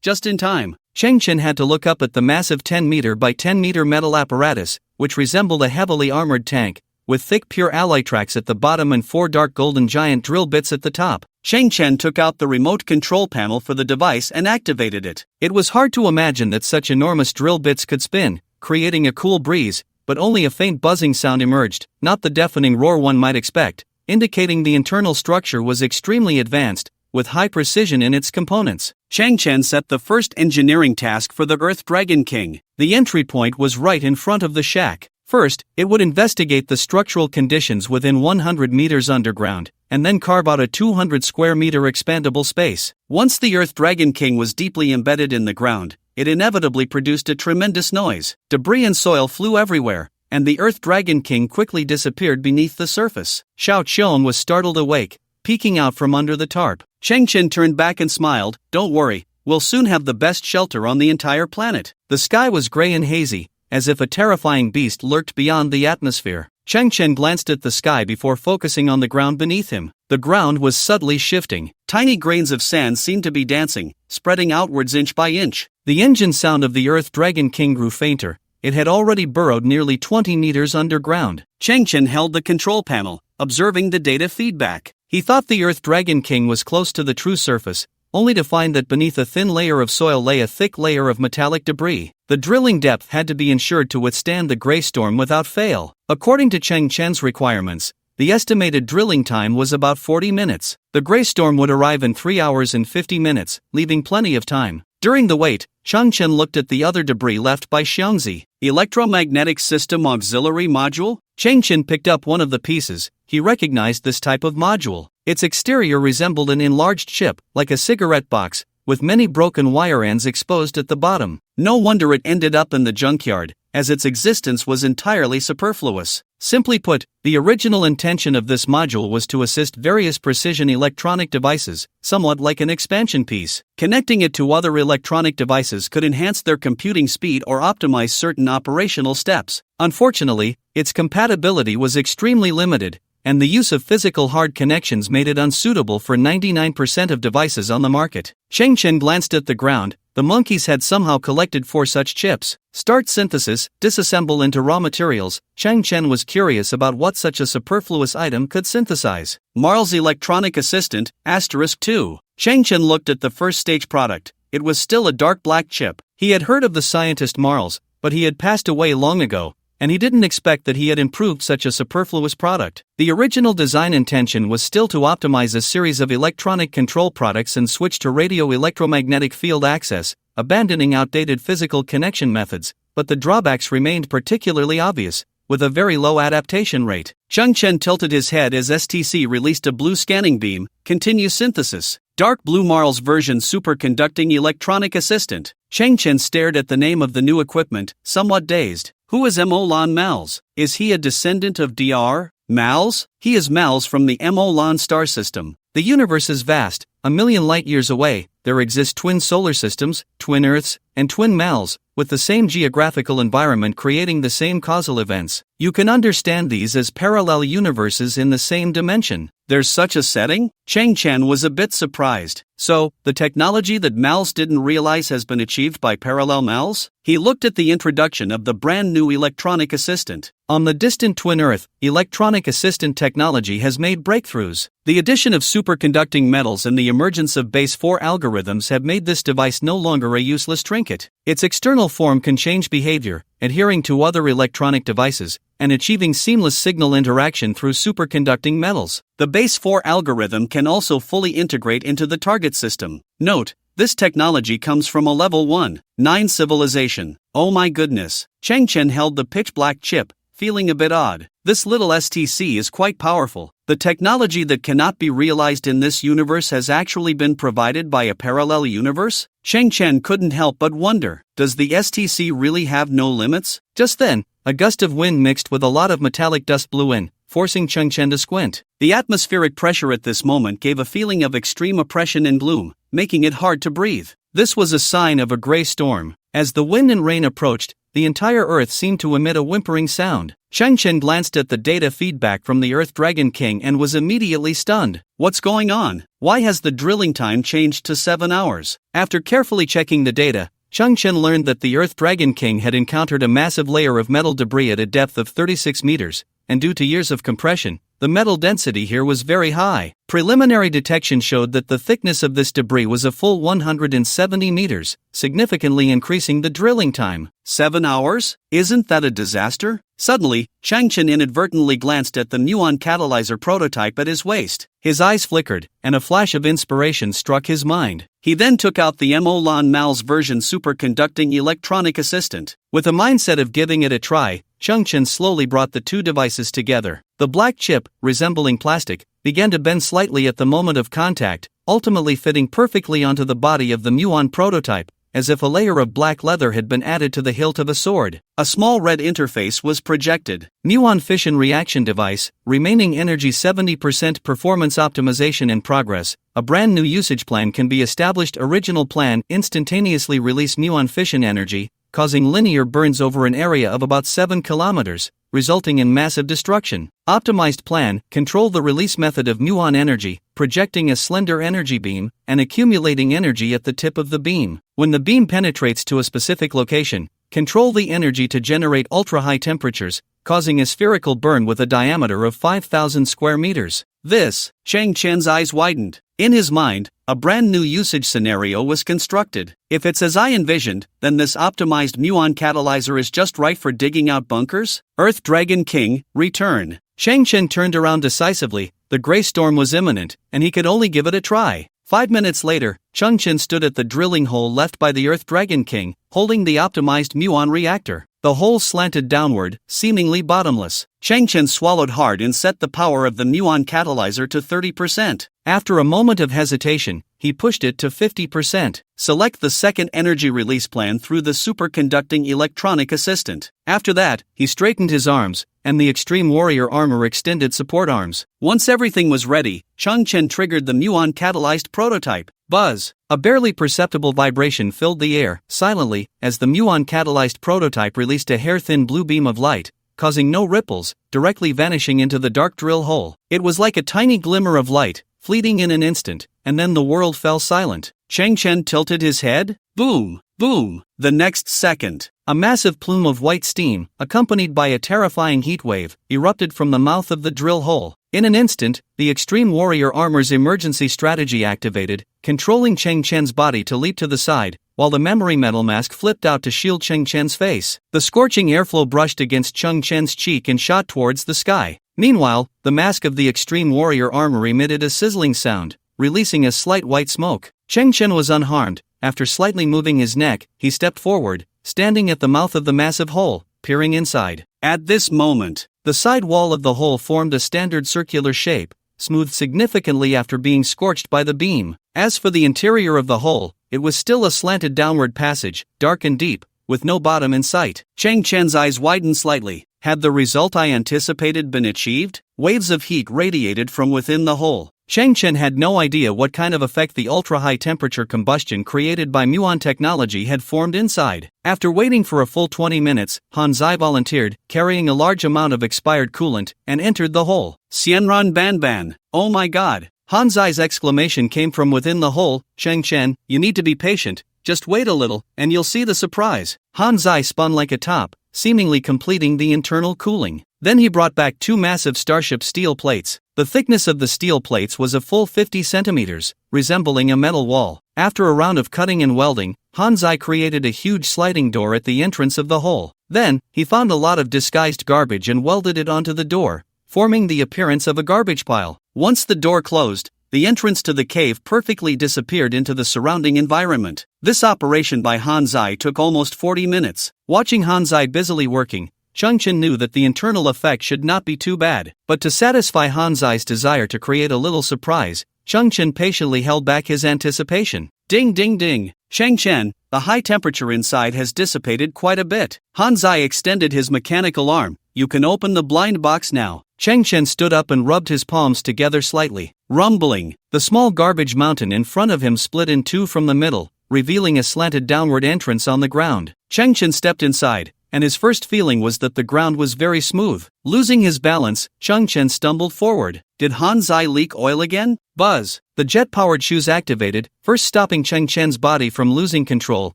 Just in time. Cheng Chen had to look up at the massive 10-meter by 10-meter metal apparatus, which resembled a heavily armored tank, with thick pure alloy tracks at the bottom and 4 dark golden giant drill bits at the top. Cheng Chen took out the remote control panel for the device and activated it. It was hard to imagine that such enormous drill bits could spin, creating a cool breeze, but only a faint buzzing sound emerged, not the deafening roar one might expect, indicating the internal structure was extremely advanced, with high precision in its components. Cheng Chen set the first engineering task for the Earth Dragon King. The entry point was right in front of the shack. First, it would investigate the structural conditions within 100 meters underground, and then carve out a 200 square meter expandable space. Once the Earth Dragon King was deeply embedded in the ground, it inevitably produced a tremendous noise. Debris and soil flew everywhere, and the Earth Dragon King quickly disappeared beneath the surface. Xiao Qian was startled awake, peeking out from under the tarp. Cheng Chen turned back and smiled, "Don't worry, we'll soon have the best shelter on the entire planet." The sky was gray and hazy, as if a terrifying beast lurked beyond the atmosphere. Cheng Chen glanced at the sky before focusing on the ground beneath him. The ground was subtly shifting. Tiny grains of sand seemed to be dancing, spreading outwards inch by inch. The engine sound of the Earth Dragon King grew fainter. It had already burrowed nearly 20 meters underground. Cheng Chen held the control panel, observing the data feedback. He thought the Earth Dragon King was close to the true surface, only to find that beneath a thin layer of soil lay a thick layer of metallic debris. The drilling depth had to be ensured to withstand the gray storm without fail. According to Cheng Chen's requirements, the estimated drilling time was about 40 minutes. The gray storm would arrive in 3 hours and 50 minutes, leaving plenty of time. During the wait, Cheng Chen looked at the other debris left by Xiongzi. Electromagnetic System Auxiliary Module? Cheng Chen picked up one of the pieces. He recognized this type of module. Its exterior resembled an enlarged chip, like a cigarette box, with many broken wire ends exposed at the bottom. No wonder it ended up in the junkyard, as its existence was entirely superfluous. Simply put, the original intention of this module was to assist various precision electronic devices, somewhat like an expansion piece. Connecting it to other electronic devices could enhance their computing speed or optimize certain operational steps. Unfortunately, its compatibility was extremely limited, and the use of physical hard connections made it unsuitable for 99% of devices on the market. Cheng Chen glanced at the ground. The monkeys had somehow collected 4 such chips. Start synthesis, disassemble into raw materials. Cheng Chen was curious about what such a superfluous item could synthesize. Marl's electronic assistant, *2. Cheng Chen looked at the first stage product. It was still a dark black chip. He had heard of the scientist Marls, but he had passed away long ago, and he didn't expect that he had improved such a superfluous product. The original design intention was still to optimize a series of electronic control products and switch to radio electromagnetic field access, abandoning outdated physical connection methods, but the drawbacks remained particularly obvious, with a very low adaptation rate. Cheng Chen tilted his head as STC released a blue scanning beam. Continue synthesis. Dark blue Marl's version superconducting electronic assistant. Cheng Chen stared at the name of the new equipment, somewhat dazed. Who is Molan Mals? Is he a descendant of Dr. Mals? He is Mals from the Molan star system. The universe is vast, 1,000,000 light-years away. There exist twin solar systems, twin Earths, and twin Mals, with the same geographical environment creating the same causal events. You can understand these as parallel universes in the same dimension. There's such a setting? Cheng Chen was a bit surprised. So, the technology that Mals didn't realize has been achieved by parallel Mals? He looked at the introduction of the brand new electronic assistant. On the distant twin Earth, electronic assistant technology has made breakthroughs. The addition of superconducting metals and the emergence of base 4 algorithms have made this device no longer a useless trinket. Its external form can change behavior, adhering to other electronic devices, and achieving seamless signal interaction through superconducting metals. The base 4 algorithm can also fully integrate into the target system. Note, this technology comes from a level 1.9 civilization. Oh my goodness. Cheng Chen held the pitch-black chip, feeling a bit odd. This little STC is quite powerful. The technology that cannot be realized in this universe has actually been provided by a parallel universe? Cheng Chen couldn't help but wonder, does the STC really have no limits? Just then, a gust of wind mixed with a lot of metallic dust blew in, forcing Cheng Chen to squint. The atmospheric pressure at this moment gave a feeling of extreme oppression and gloom, making it hard to breathe. This was a sign of a gray storm. As the wind and rain approached, the entire Earth seemed to emit a whimpering sound. Cheng Chen glanced at the data feedback from the Earth Dragon King and was immediately stunned. What's going on? Why has the drilling time changed to 7 hours? After carefully checking the data, Cheng Chen learned that the Earth Dragon King had encountered a massive layer of metal debris at a depth of 36 meters, and due to years of compression, the metal density here was very high. Preliminary detection showed that the thickness of this debris was a full 170 meters, significantly increasing the drilling time. 7 hours? Isn't that a disaster? Suddenly, Cheng Chen inadvertently glanced at the muon catalyzer prototype at his waist. His eyes flickered, and a flash of inspiration struck his mind. He then took out the Molan Mal's version superconducting electronic assistant. With a mindset of giving it a try, Cheng Chen slowly brought the two devices together. The black chip, resembling plastic, began to bend slightly at the moment of contact, ultimately fitting perfectly onto the body of the muon prototype, as if a layer of black leather had been added to the hilt of a sword. A small red interface was projected. Muon fission reaction device, remaining energy 70% performance optimization in progress. A brand new usage plan can be established. Original plan, instantaneously release muon fission energy, causing linear burns over an area of about 7 kilometers, resulting in massive destruction. Optimized plan, control the release method of muon energy, projecting a slender energy beam, and accumulating energy at the tip of the beam. When the beam penetrates to a specific location, control the energy to generate ultra-high temperatures, causing a spherical burn with a diameter of 5,000 square meters. This, Cheng Chen's eyes widened. In his mind, a brand new usage scenario was constructed. If it's as I envisioned, then this optimized muon catalyzer is just right for digging out bunkers? Earth Dragon King, return. Cheng Chen turned around decisively. The gray storm was imminent, and he could only give it a try. 5 minutes later, Cheng Chen stood at the drilling hole left by the Earth Dragon King, holding the optimized muon reactor. The hole slanted downward, seemingly bottomless. Chang Chen swallowed hard and set the power of the muon catalyzer to 30%. After a moment of hesitation, he pushed it to 50%. Select the second energy release plan through the superconducting electronic assistant. After that, he straightened his arms, and the Extreme Warrior armor extended support arms. Once everything was ready, Chang Chen triggered the muon-catalyzed prototype. Buzz! A barely perceptible vibration filled the air, silently, as the muon-catalyzed prototype released a hair-thin blue beam of light, causing no ripples, directly vanishing into the dark drill hole. It was like a tiny glimmer of light, fleeting in an instant, and then the world fell silent. Chang Chen tilted his head. Boom! Boom! The next second, a massive plume of white steam, accompanied by a terrifying heat wave, erupted from the mouth of the drill hole. In an instant, the Extreme Warrior armor's emergency strategy activated, controlling Chang Chen's body to leap to the side, while the memory metal mask flipped out to shield Chang Chen's face. The scorching airflow brushed against Chang Chen's cheek and shot towards the sky. Meanwhile, the mask of the Extreme Warrior armor emitted a sizzling sound, releasing a slight white smoke. Chang Chen was unharmed. After slightly moving his neck, he stepped forward, standing at the mouth of the massive hole, peering inside. At this moment, the side wall of the hole formed a standard circular shape, smoothed significantly after being scorched by the beam. As for the interior of the hole, it was still a slanted downward passage, dark and deep, with no bottom in sight. Chang Chen's eyes widened slightly. Had the result I anticipated been achieved? Waves of heat radiated from within the hole. Chang Chen had no idea what kind of effect the ultra-high temperature combustion created by muon technology had formed inside. After waiting for a full 20 minutes, Han Zai volunteered, carrying a large amount of expired coolant, and entered the hole. Xianran Ban Ban, oh my god! Han Zai's exclamation came from within the hole. Chang Chen, you need to be patient, just wait a little, and you'll see the surprise. Han Zai spun like a top, seemingly completing the internal cooling. Then he brought back two massive Starship steel plates. The thickness of the steel plates was a full 50 centimeters, resembling a metal wall. After a round of cutting and welding, Han Zai created a huge sliding door at the entrance of the hole. Then, he found a lot of disguised garbage and welded it onto the door, forming the appearance of a garbage pile. Once the door closed, the entrance to the cave perfectly disappeared into the surrounding environment. This operation by Han Zai took almost 40 minutes. Watching Han Zai busily working, Chang Chen knew that the internal effect should not be too bad. But to satisfy Han Zai's desire to create a little surprise, Chang Chen patiently held back his anticipation. Ding ding ding! Chang Chen, the high temperature inside has dissipated quite a bit. Han Zai extended his mechanical arm. You can open the blind box now. Chang Chen stood up and rubbed his palms together slightly. Rumbling! The small garbage mountain in front of him split in two from the middle, revealing a slanted downward entrance on the ground. Chang Chen stepped inside, and his first feeling was that the ground was very smooth. Losing his balance, Chang Chen stumbled forward. Did Han Zai leak oil again? Buzz! The jet-powered shoes activated, first stopping Chang Chen's body from losing control,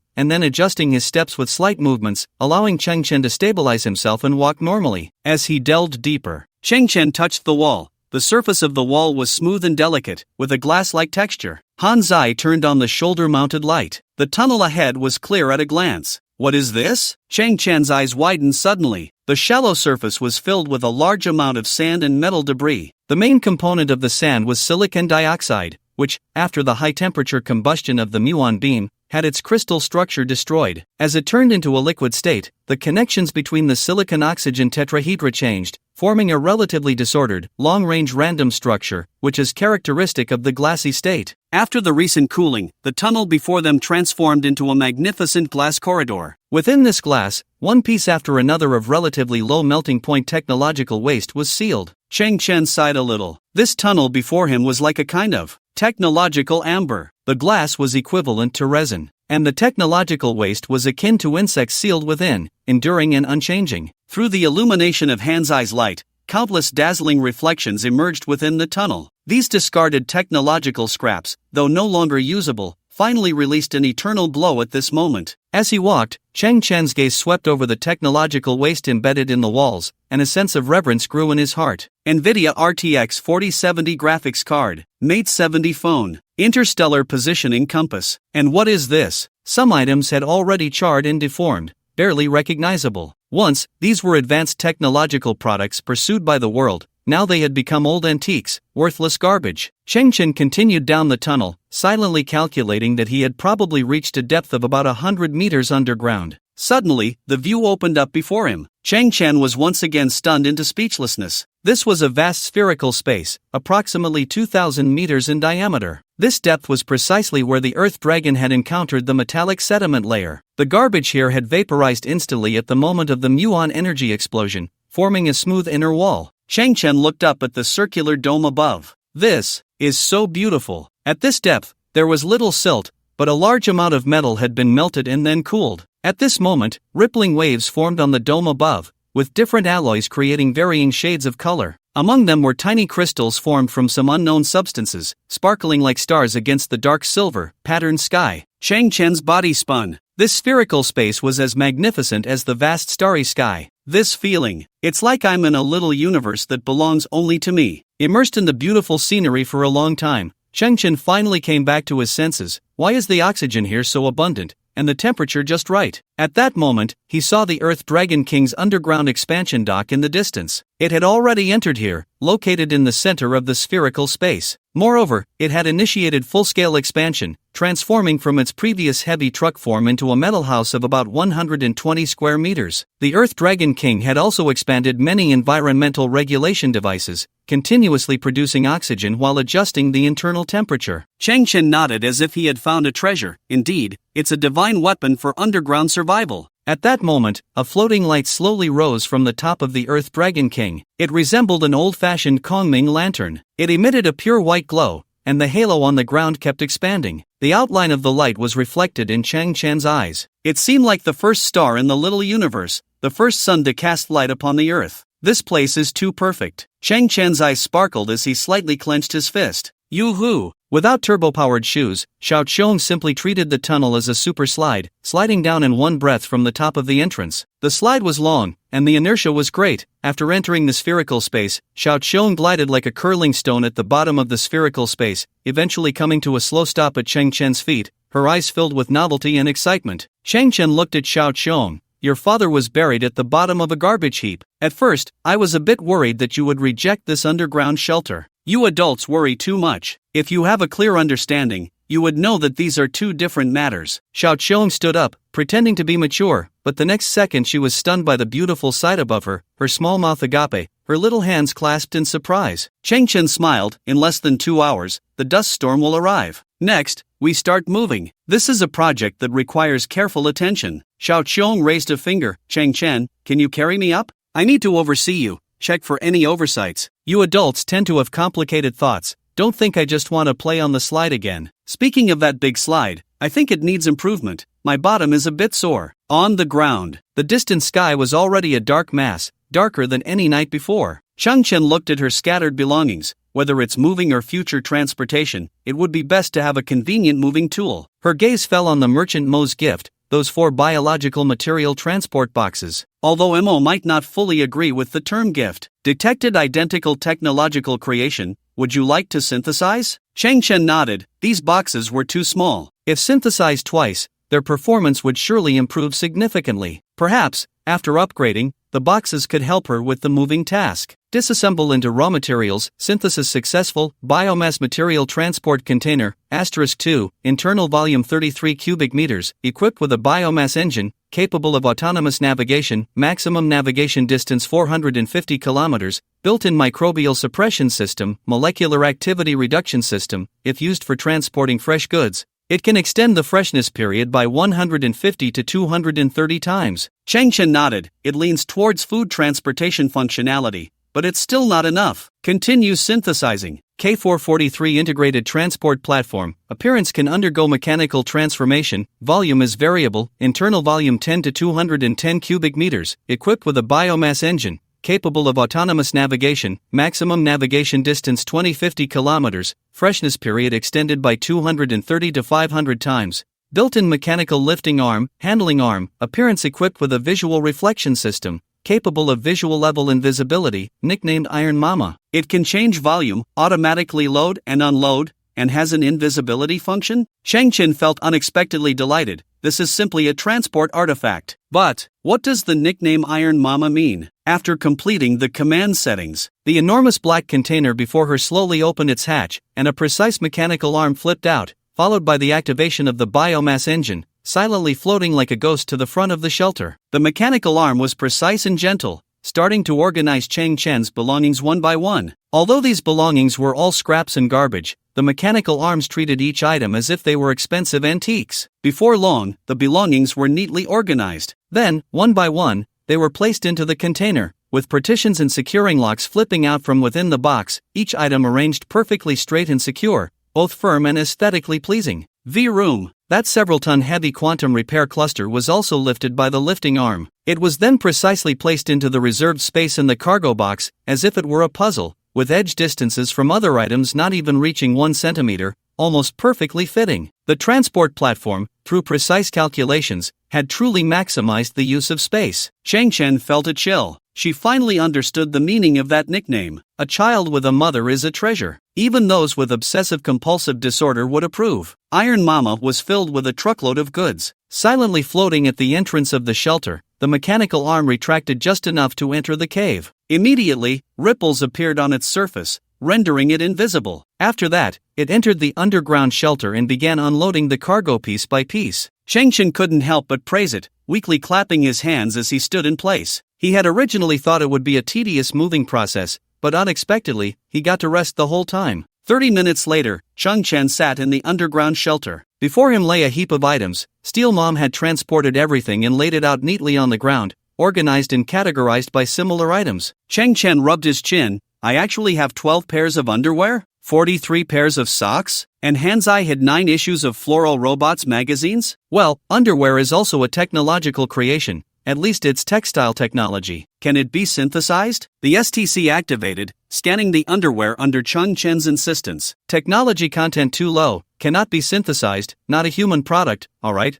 and then adjusting his steps with slight movements, allowing Chang Chen to stabilize himself and walk normally. As he delved deeper, Chang Chen touched the wall. The surface of the wall was smooth and delicate, with a glass-like texture. Han Zai turned on the shoulder-mounted light. The tunnel ahead was clear at a glance. What is this? Chang Chen's eyes widened suddenly. The shallow surface was filled with a large amount of sand and metal debris. The main component of the sand was silicon dioxide, which, after the high-temperature combustion of the muon beam, had its crystal structure destroyed. As it turned into a liquid state, the connections between the silicon-oxygen tetrahedra changed, forming a relatively disordered, long-range random structure, which is characteristic of the glassy state. After the recent cooling, the tunnel before them transformed into a magnificent glass corridor. Within this glass, one piece after another of relatively low melting point technological waste was sealed. Chang Chen sighed a little. This tunnel before him was like a kind of technological amber. The glass was equivalent to resin, and the technological waste was akin to insects sealed within, enduring and unchanging. Through the illumination of Han Zai's light, countless dazzling reflections emerged within the tunnel. These discarded technological scraps, though no longer usable, finally released an eternal glow at this moment. As he walked, Chang Chen's gaze swept over the technological waste embedded in the walls, and a sense of reverence grew in his heart. NVIDIA RTX 4070 graphics card, Mate 70 phone, interstellar positioning compass. And what is this? Some items had already charred and deformed, barely recognizable. Once, these were advanced technological products pursued by the world. Now they had become old antiques, worthless garbage. Chang Chen continued down the tunnel, silently calculating that he had probably reached a depth of about 100 meters underground. Suddenly, the view opened up before him. Chang Chen was once again stunned into speechlessness. This was a vast spherical space, approximately 2,000 meters in diameter. This depth was precisely where the Earth Dragon had encountered the metallic sediment layer. The garbage here had vaporized instantly at the moment of the muon energy explosion, forming a smooth inner wall. Chang Chen looked up at the circular dome above. This is so beautiful. At this depth, there was little silt, but a large amount of metal had been melted and then cooled. At this moment, rippling waves formed on the dome above, with different alloys creating varying shades of color. Among them were tiny crystals formed from some unknown substances, sparkling like stars against the dark silver, patterned sky. Chang Chen's body spun. This spherical space was as magnificent as the vast starry sky. This feeling, it's like I'm in a little universe that belongs only to me. Immersed in the beautiful scenery for a long time, Chang Chen finally came back to his senses. Why is the oxygen here so abundant, and the temperature just right? At that moment, he saw the Earth Dragon King's underground expansion dock in the distance. It had already entered here, located in the center of the spherical space. Moreover, it had initiated full-scale expansion, transforming from its previous heavy truck form into a metal house of about 120 square meters. The Earth Dragon King had also expanded many environmental regulation devices, continuously producing oxygen while adjusting the internal temperature. Chang Chen nodded as if he had found a treasure. Indeed, it's a divine weapon for underground survival. At that moment, a floating light slowly rose from the top of the Earth Dragon King. It resembled an old-fashioned Kongming lantern. It emitted a pure white glow, and the halo on the ground kept expanding. The outline of the light was reflected in Chang Chen's eyes. It seemed like the first star in the little universe, the first sun to cast light upon the earth. This place is too perfect. Chang Chen's eyes sparkled as he slightly clenched his fist. Yoo-hoo! Without turbo-powered shoes, Xiao Qiong simply treated the tunnel as a super slide, sliding down in one breath from the top of the entrance. The slide was long, and the inertia was great. After entering the spherical space, Xiao Qiong glided like a curling stone at the bottom of the spherical space, eventually coming to a slow stop at Chang Chen's feet, her eyes filled with novelty and excitement. Chang Chen looked at Xiao Qiong. Your father was buried at the bottom of a garbage heap. At first, I was a bit worried that you would reject this underground shelter. You adults worry too much. If you have a clear understanding, you would know that these are two different matters. Xiao Qiong stood up, pretending to be mature, but the next second she was stunned by the beautiful sight above her, her small mouth agape, her little hands clasped in surprise. Chang Chen smiled. In less than 2 hours, the dust storm will arrive. Next, we start moving. This is a project that requires careful attention. Xiao Qiong raised a finger. Chang Chen, can you carry me up? I need to oversee you. Check for any oversights. You adults tend to have complicated thoughts. Don't think I just want to play on the slide again. Speaking of that big slide, I think it needs improvement. My bottom is a bit sore. On the ground, the distant sky was already a dark mass, darker than any night before. Chang Chen looked at her scattered belongings. Whether it's moving or future transportation, it would be best to have a convenient moving tool. Her gaze fell on the merchant Mo's gift, those 4 biological material transport boxes. Although Mo might not fully agree with the term gift, detected identical technological creation, would you like to synthesize? Chang Chen nodded. These boxes were too small. If synthesized twice, their performance would surely improve significantly. Perhaps, after upgrading, the boxes could help her with the moving task. Disassemble into raw materials, synthesis successful, biomass material transport container, *2, internal volume 33 cubic meters, equipped with a biomass engine, capable of autonomous navigation, maximum navigation distance 450 kilometers, built-in microbial suppression system, molecular activity reduction system, if used for transporting fresh goods. It can extend the freshness period by 150 to 230 times. Chang Chen nodded. It leans towards food transportation functionality, but it's still not enough. Continue synthesizing. K443 Integrated Transport Platform. Appearance can undergo mechanical transformation. Volume is variable. Internal volume 10 to 210 cubic meters. Equipped with a biomass engine. Capable of autonomous navigation, maximum navigation distance 20-50 kilometers, freshness period extended by 230 to 500 times. Built-in mechanical lifting arm, handling arm, appearance equipped with a visual reflection system, capable of visual level invisibility, nicknamed Iron Mama. It can change volume, automatically load and unload, and has an invisibility function? Chang Chen felt unexpectedly delighted. This is simply a transport artifact. But, what does the nickname Iron Mama mean? After completing the command settings, the enormous black container before her slowly opened its hatch, and a precise mechanical arm flipped out, followed by the activation of the biomass engine, silently floating like a ghost to the front of the shelter. The mechanical arm was precise and gentle, starting to organize Chang Chen's belongings one by one. Although these belongings were all scraps and garbage, the mechanical arms treated each item as if they were expensive antiques. Before long, the belongings were neatly organized. Then, one by one, they were placed into the container, with partitions and securing locks flipping out from within the box, each item arranged perfectly straight and secure, both firm and aesthetically pleasing. V-Room. That several-ton heavy quantum repair cluster was also lifted by the lifting arm. It was then precisely placed into the reserved space in the cargo box, as if it were a puzzle, with edge distances from other items not even reaching 1 centimeter, almost perfectly fitting. The transport platform, through precise calculations, had truly maximized the use of space. Chang Chen felt a chill. She finally understood the meaning of that nickname. A child with a mother is a treasure. Even those with obsessive-compulsive disorder would approve. Iron Mama was filled with a truckload of goods. Silently floating at the entrance of the shelter, the mechanical arm retracted just enough to enter the cave. Immediately, ripples appeared on its surface, rendering it invisible. After that, it entered the underground shelter and began unloading the cargo piece by piece. Chang Chen couldn't help but praise it, weakly clapping his hands as he stood in place. He had originally thought it would be a tedious moving process, but unexpectedly, he got to rest the whole time. 30 minutes later, Chang Chen sat in the underground shelter. Before him lay a heap of items. Steel Mom had transported everything and laid it out neatly on the ground, organized and categorized by similar items. Chang Chen rubbed his chin. I actually have 12 pairs of underwear, 43 pairs of socks, and Hanzai had 9 issues of Floral Robots magazines? Well, underwear is also a technological creation. At least it's textile technology. Can it be synthesized? The STC activated, scanning the underwear under Chang Chen's insistence. Technology content too low, cannot be synthesized, not a human product. Alright.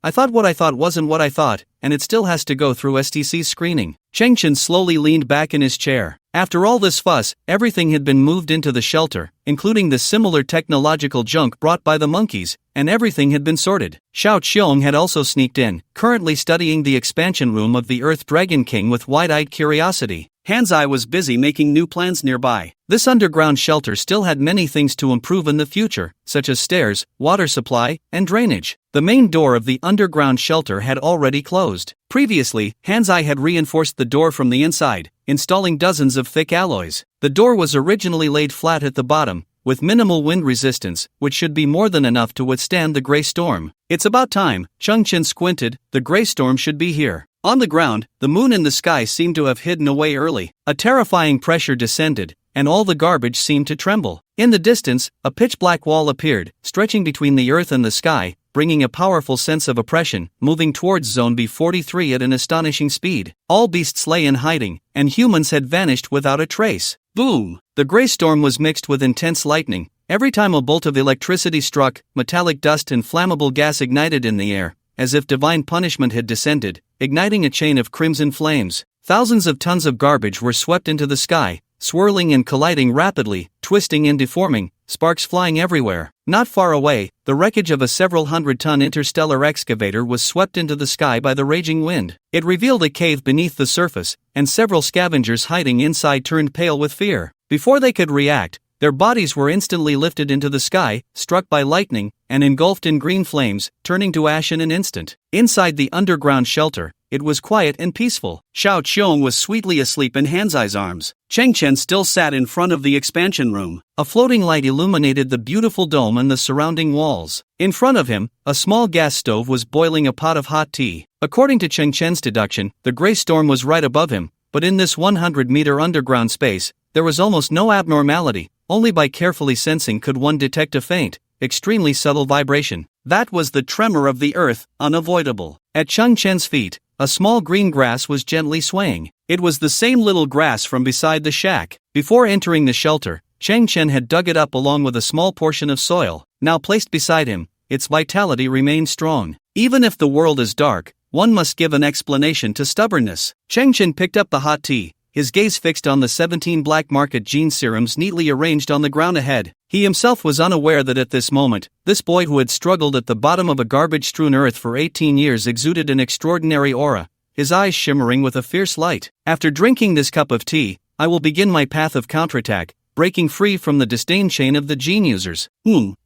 I thought what I thought wasn't what I thought, and it still has to go through STC's screening. Chang Chen slowly leaned back in his chair. After all this fuss, everything had been moved into the shelter, including the similar technological junk brought by the monkeys, and everything had been sorted. Xiao Qiong had also sneaked in, currently studying the expansion room of the Earth Dragon King with wide-eyed curiosity. Hanzai was busy making new plans nearby. This underground shelter still had many things to improve in the future, such as stairs, water supply, and drainage. The main door of the underground shelter had already closed. Previously, Hanzai had reinforced the door from the inside, installing dozens of thick alloys. The door was originally laid flat at the bottom, with minimal wind resistance, which should be more than enough to withstand the gray storm. It's about time. Chang Chen squinted. The gray storm should be here. On the ground, the moon in the sky seemed to have hidden away early. A terrifying pressure descended, and all the garbage seemed to tremble. In the distance, a pitch-black wall appeared, stretching between the earth and the sky, bringing a powerful sense of oppression, moving towards Zone B43 at an astonishing speed. All beasts lay in hiding, and humans had vanished without a trace. Boom! The gray storm was mixed with intense lightning. Every time a bolt of electricity struck, metallic dust and flammable gas ignited in the air, as if divine punishment had descended, igniting a chain of crimson flames. Thousands of tons of garbage were swept into the sky, swirling and colliding rapidly, twisting and deforming, sparks flying everywhere. Not far away, the wreckage of a several hundred-ton interstellar excavator was swept into the sky by the raging wind. It revealed a cave beneath the surface, and several scavengers hiding inside turned pale with fear. Before they could react, their bodies were instantly lifted into the sky, struck by lightning, and engulfed in green flames, turning to ash in an instant. Inside the underground shelter, it was quiet and peaceful. Xiao Qiong was sweetly asleep in Hanzai's arms. Chang Chen still sat in front of the expansion room. A floating light illuminated the beautiful dome and the surrounding walls. In front of him, a small gas stove was boiling a pot of hot tea. According to Chang Chen's deduction, the gray storm was right above him, but in this 100-meter underground space, there was almost no abnormality. Only by carefully sensing could one detect a faint, extremely subtle vibration. That was the tremor of the earth, unavoidable. At Chang Chen's feet, a small green grass was gently swaying. It was the same little grass from beside the shack. Before entering the shelter, Chang Chen had dug it up along with a small portion of soil. Now placed beside him, its vitality remained strong. Even if the world is dark, one must give an explanation to stubbornness. Chang Chen picked up the hot tea, his gaze fixed on the 17 black market gene serums neatly arranged on the ground ahead. He himself was unaware that at this moment, this boy who had struggled at the bottom of a garbage-strewn earth for 18 years exuded an extraordinary aura, his eyes shimmering with a fierce light. After drinking this cup of tea, I will begin my path of counterattack, breaking free from the disdain chain of the gene users.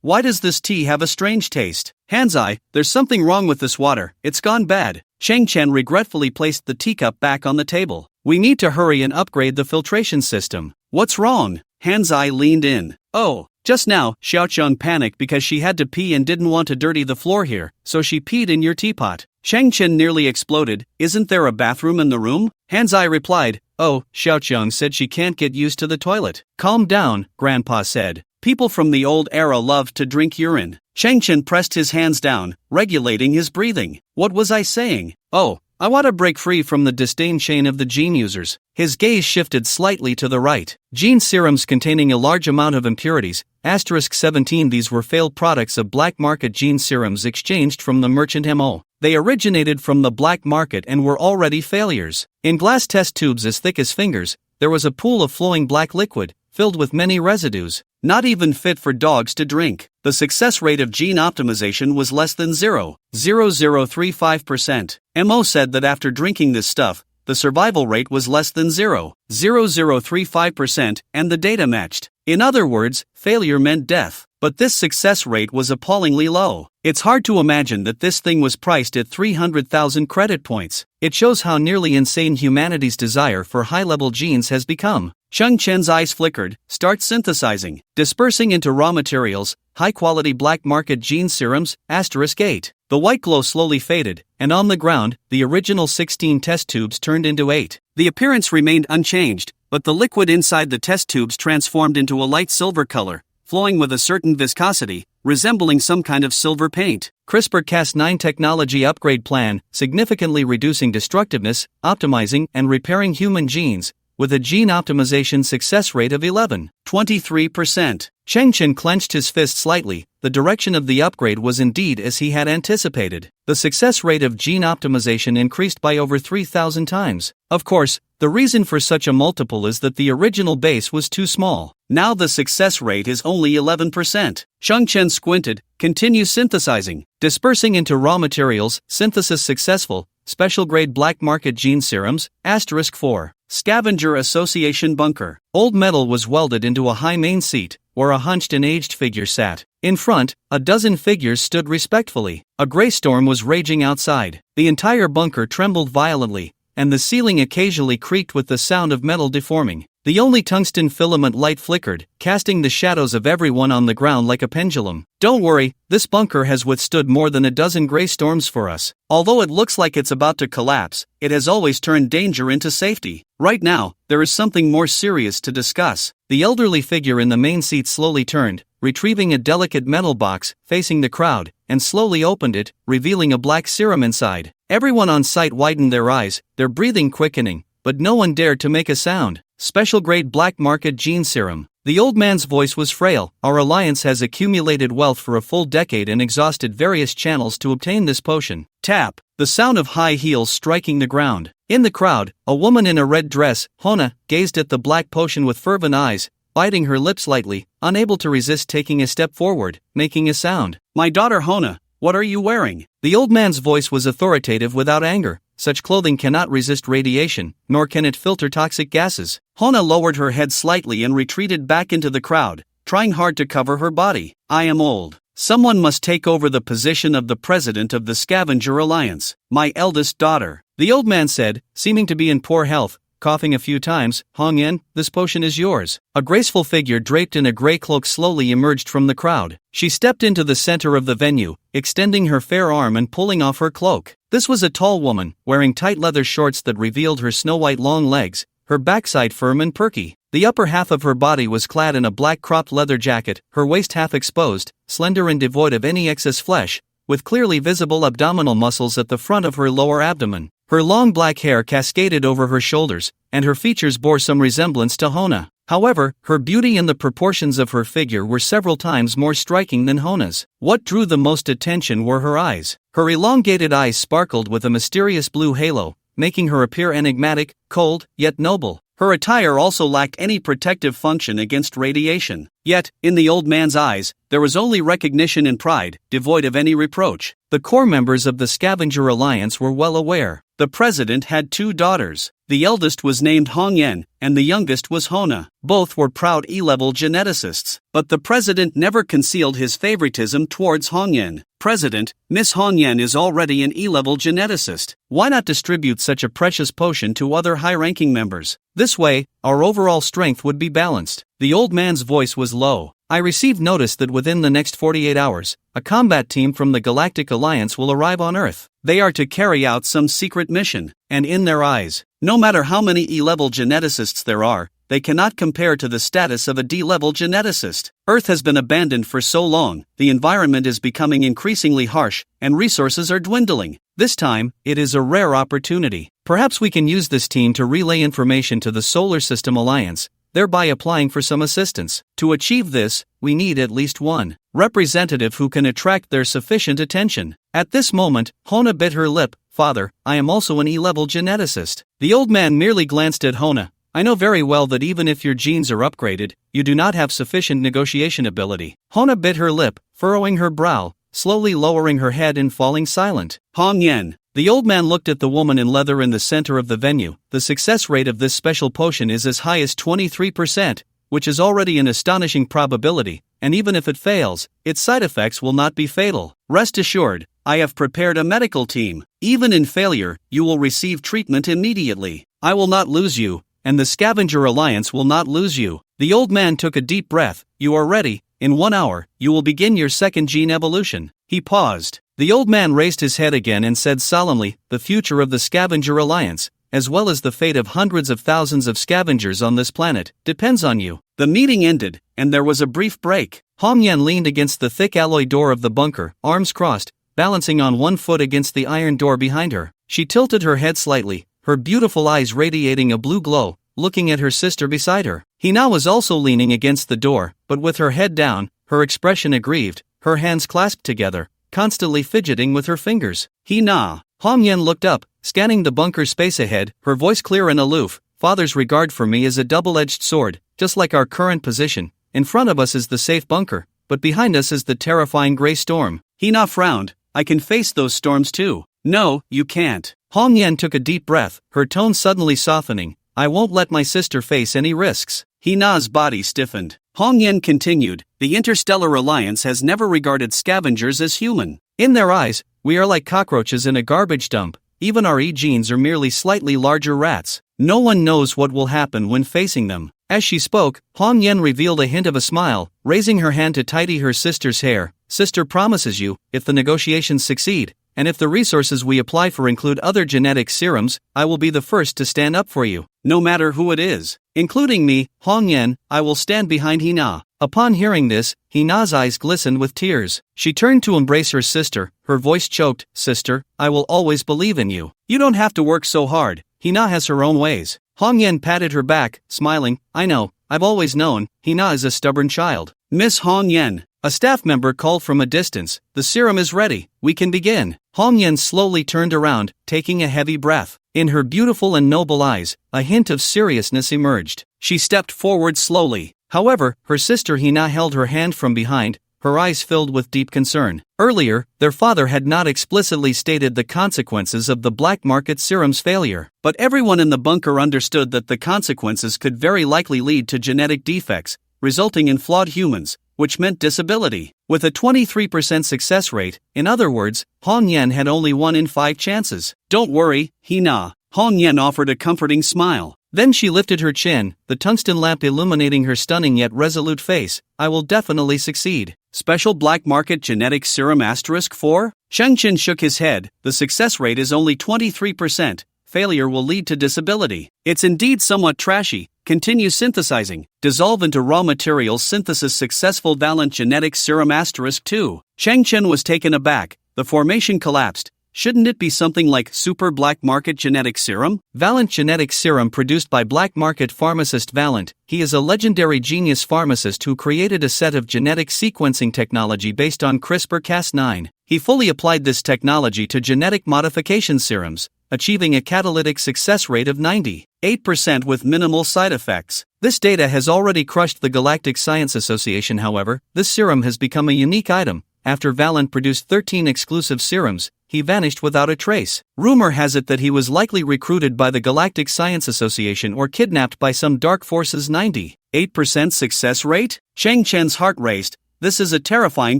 Why does this tea have a strange taste? Hanzai, there's something wrong with this water, it's gone bad. Cheng Chen regretfully placed the teacup back on the table. We need to hurry and upgrade the filtration system. What's wrong? Hanzai leaned in. Oh, just now, Xiaoqiang panicked because she had to pee and didn't want to dirty the floor here, so she peed in your teapot. Cheng Chen nearly exploded. Isn't there a bathroom in the room? Hanzai replied. Oh, Xiaoqiang said she can't get used to the toilet. Calm down, Grandpa said. People from the old era loved to drink urine. Cheng Chen pressed his hands down, regulating his breathing. What was I saying? Oh, I want to break free from the disdain chain of the gene users. His gaze shifted slightly to the right. Gene serums containing a large amount of impurities, *17. These were failed products of black market gene serums exchanged from the merchant MO. They originated from the black market and were already failures. In glass test tubes as thick as fingers, there was a pool of flowing black liquid, filled with many residues, not even fit for dogs to drink. The success rate of gene optimization was less than 0.0035%. MO said that after drinking this stuff, the survival rate was less than 0.0035%, and the data matched. In other words, failure meant death. But this success rate was appallingly low. It's hard to imagine that this thing was priced at 300,000 credit points. It shows how nearly insane humanity's desire for high-level genes has become. Cheng Chen's eyes flickered. Start synthesizing. Dispersing into raw materials, high-quality black market gene serums, *8. The white glow slowly faded, and on the ground, the original 16 test tubes turned into 8. The appearance remained unchanged, but the liquid inside the test tubes transformed into a light silver color, flowing with a certain viscosity, resembling some kind of silver paint. CRISPR-Cas9 technology upgrade plan, significantly reducing destructiveness, optimizing and repairing human genes, with a gene optimization success rate of 11.23%. Cheng Chen clenched his fist slightly. The direction of the upgrade was indeed as he had anticipated. The success rate of gene optimization increased by over 3,000 times. Of course, the reason for such a multiple is that the original base was too small. Now the success rate is only 11%. Cheng Chen squinted. Continue synthesizing. Dispersing into raw materials, synthesis successful. Special grade black market gene serums, *4. Scavenger Association bunker. Old metal was welded into a high main seat, where a hunched and aged figure sat. In front, a dozen figures stood respectfully. A gray storm was raging outside. The entire bunker trembled violently, and the ceiling occasionally creaked with the sound of metal deforming. The only tungsten filament light flickered, casting the shadows of everyone on the ground like a pendulum. Don't worry, this bunker has withstood more than a dozen gray storms for us. Although it looks like it's about to collapse, it has always turned danger into safety. Right now, there is something more serious to discuss. The elderly figure in the main seat slowly turned, retrieving a delicate metal box, facing the crowd, and slowly opened it, revealing a black serum inside. Everyone on site widened their eyes, their breathing quickening, but no one dared to make a sound. Special grade black market gene serum. The old man's voice was frail. Our alliance has accumulated wealth for a full decade and exhausted various channels to obtain this potion. Tap. The sound of high heels striking the ground. In the crowd, a woman in a red dress, Hona, gazed at the black potion with fervent eyes, biting her lips lightly, unable to resist taking a step forward, making a sound. My daughter Hona, what are you wearing? The old man's voice was authoritative without anger. Such clothing cannot resist radiation, nor can it filter toxic gases. Hona lowered her head slightly and retreated back into the crowd, trying hard to cover her body. I am old. Someone must take over the position of the president of the Scavenger Alliance. My eldest daughter. The old man said, seeming to be in poor health, coughing a few times. Hong Yen, this potion is yours. A graceful figure draped in a gray cloak slowly emerged from the crowd. She stepped into the center of the venue, extending her fair arm and pulling off her cloak. This was a tall woman, wearing tight leather shorts that revealed her snow-white long legs, her backside firm and perky. The upper half of her body was clad in a black cropped leather jacket, her waist half exposed, slender and devoid of any excess flesh, with clearly visible abdominal muscles at the front of her lower abdomen. Her long black hair cascaded over her shoulders, and her features bore some resemblance to Hona. However, her beauty and the proportions of her figure were several times more striking than Hona's. What drew the most attention were her eyes. Her elongated eyes sparkled with a mysterious blue halo, making her appear enigmatic, cold, yet noble. Her attire also lacked any protective function against radiation. Yet, in the old man's eyes, there was only recognition and pride, devoid of any reproach. The core members of the Scavenger Alliance were well aware. The president had 2 daughters. The eldest was named Hongyan, and the youngest was Hona. Both were proud E-level geneticists. But the president never concealed his favoritism towards Hongyan. President, Miss Hongyan is already an E-level geneticist. Why not distribute such a precious potion to other high-ranking members? This way, our overall strength would be balanced. The old man's voice was low. I received notice that within the next 48 hours, a combat team from the Galactic Alliance will arrive on Earth. They are to carry out some secret mission, and in their eyes, no matter how many E-level geneticists there are, they cannot compare to the status of a D-level geneticist. Earth has been abandoned for so long, the environment is becoming increasingly harsh, and resources are dwindling. This time, it is a rare opportunity. Perhaps we can use this team to relay information to the Solar System Alliance, thereby applying for some assistance. To achieve this, we need at least one representative who can attract their sufficient attention. At this moment, Hona bit her lip. Father, I am also an E-level geneticist. The old man merely glanced at Hona. I know very well that even if your genes are upgraded, you do not have sufficient negotiation ability. Hona bit her lip, furrowing her brow, slowly lowering her head and falling silent. Hong Yen. The old man looked at the woman in leather in the center of the venue. The success rate of this special potion is as high as 23%, which is already an astonishing probability, and even if it fails, its side effects will not be fatal. Rest assured, I have prepared a medical team. Even in failure, you will receive treatment immediately. I will not lose you, and the Scavenger Alliance will not lose you. The old man took a deep breath. You are ready. In 1 hour, you will begin your second gene evolution. He paused. The old man raised his head again and said solemnly, the future of the Scavenger Alliance, as well as the fate of hundreds of thousands of scavengers on this planet, depends on you. The meeting ended, and there was a brief break. Hong Yan leaned against the thick alloy door of the bunker, arms crossed, balancing on one foot against the iron door behind her. She tilted her head slightly, her beautiful eyes radiating a blue glow, looking at her sister beside her. Hina was also leaning against the door, but with her head down, her expression aggrieved, her hands clasped together, constantly fidgeting with her fingers. Hina. Hong Yan looked up, scanning the bunker space ahead, her voice clear and aloof. Father's regard for me is a double-edged sword, just like our current position. In front of us is the safe bunker, but behind us is the terrifying gray storm. Hina frowned. I can face those storms too. No, you can't. Hong Yan took a deep breath, her tone suddenly softening. I won't let my sister face any risks. Hina's body stiffened. Hong Yan continued, the Interstellar Alliance has never regarded scavengers as human. In their eyes, we are like cockroaches in a garbage dump. Even our E-genes are merely slightly larger rats. No one knows what will happen when facing them. As she spoke, Hong Yan revealed a hint of a smile, raising her hand to tidy her sister's hair. Sister promises you, if the negotiations succeed, and if the resources we apply for include other genetic serums, I will be the first to stand up for you. No matter who it is. Including me, Hong Yan, I will stand behind Hina. Upon hearing this, Hina's eyes glistened with tears. She turned to embrace her sister, her voice choked. Sister, I will always believe in you. You don't have to work so hard. Hina has her own ways. Hong Yan patted her back, smiling. I know, I've always known, Hina is a stubborn child. Miss Hong Yan. A staff member called from a distance. The serum is ready. We can begin. Hong Yan slowly turned around, taking a heavy breath. In her beautiful and noble eyes, a hint of seriousness emerged. She stepped forward slowly. However, her sister Hina held her hand from behind, her eyes filled with deep concern. Earlier, their father had not explicitly stated the consequences of the black market serum's failure, but everyone in the bunker understood that the consequences could very likely lead to genetic defects, resulting in flawed humans, which meant disability. With a 23% success rate, in other words, Hong Yan had only 1 in 5 chances. Don't worry, Hina. Hong Yan offered a comforting smile. Then she lifted her chin, the tungsten lamp illuminating her stunning yet resolute face. I will definitely succeed. Special black market genetic serum *4? Sheng Qin shook his head. The success rate is only 23%. Failure will lead to disability. It's indeed somewhat trashy. Continue synthesizing. Dissolve into raw materials synthesis successful valent genetic serum *2. Sheng Qin was taken aback. The formation collapsed. Shouldn't it be something like super black market genetic serum? Valent genetic serum produced by black market pharmacist Valent. He is a legendary genius pharmacist who created a set of genetic sequencing technology based on CRISPR-Cas9. He fully applied this technology to genetic modification serums, achieving a catalytic success rate of 98% with minimal side effects. This data has already crushed the Galactic Science Association. However, this serum has become a unique item, after Valent produced 13 exclusive serums, he vanished without a trace. Rumor has it that he was likely recruited by the Galactic Science Association or kidnapped by some dark forces. 98% success rate? Chang Chen's heart raced. This is a terrifying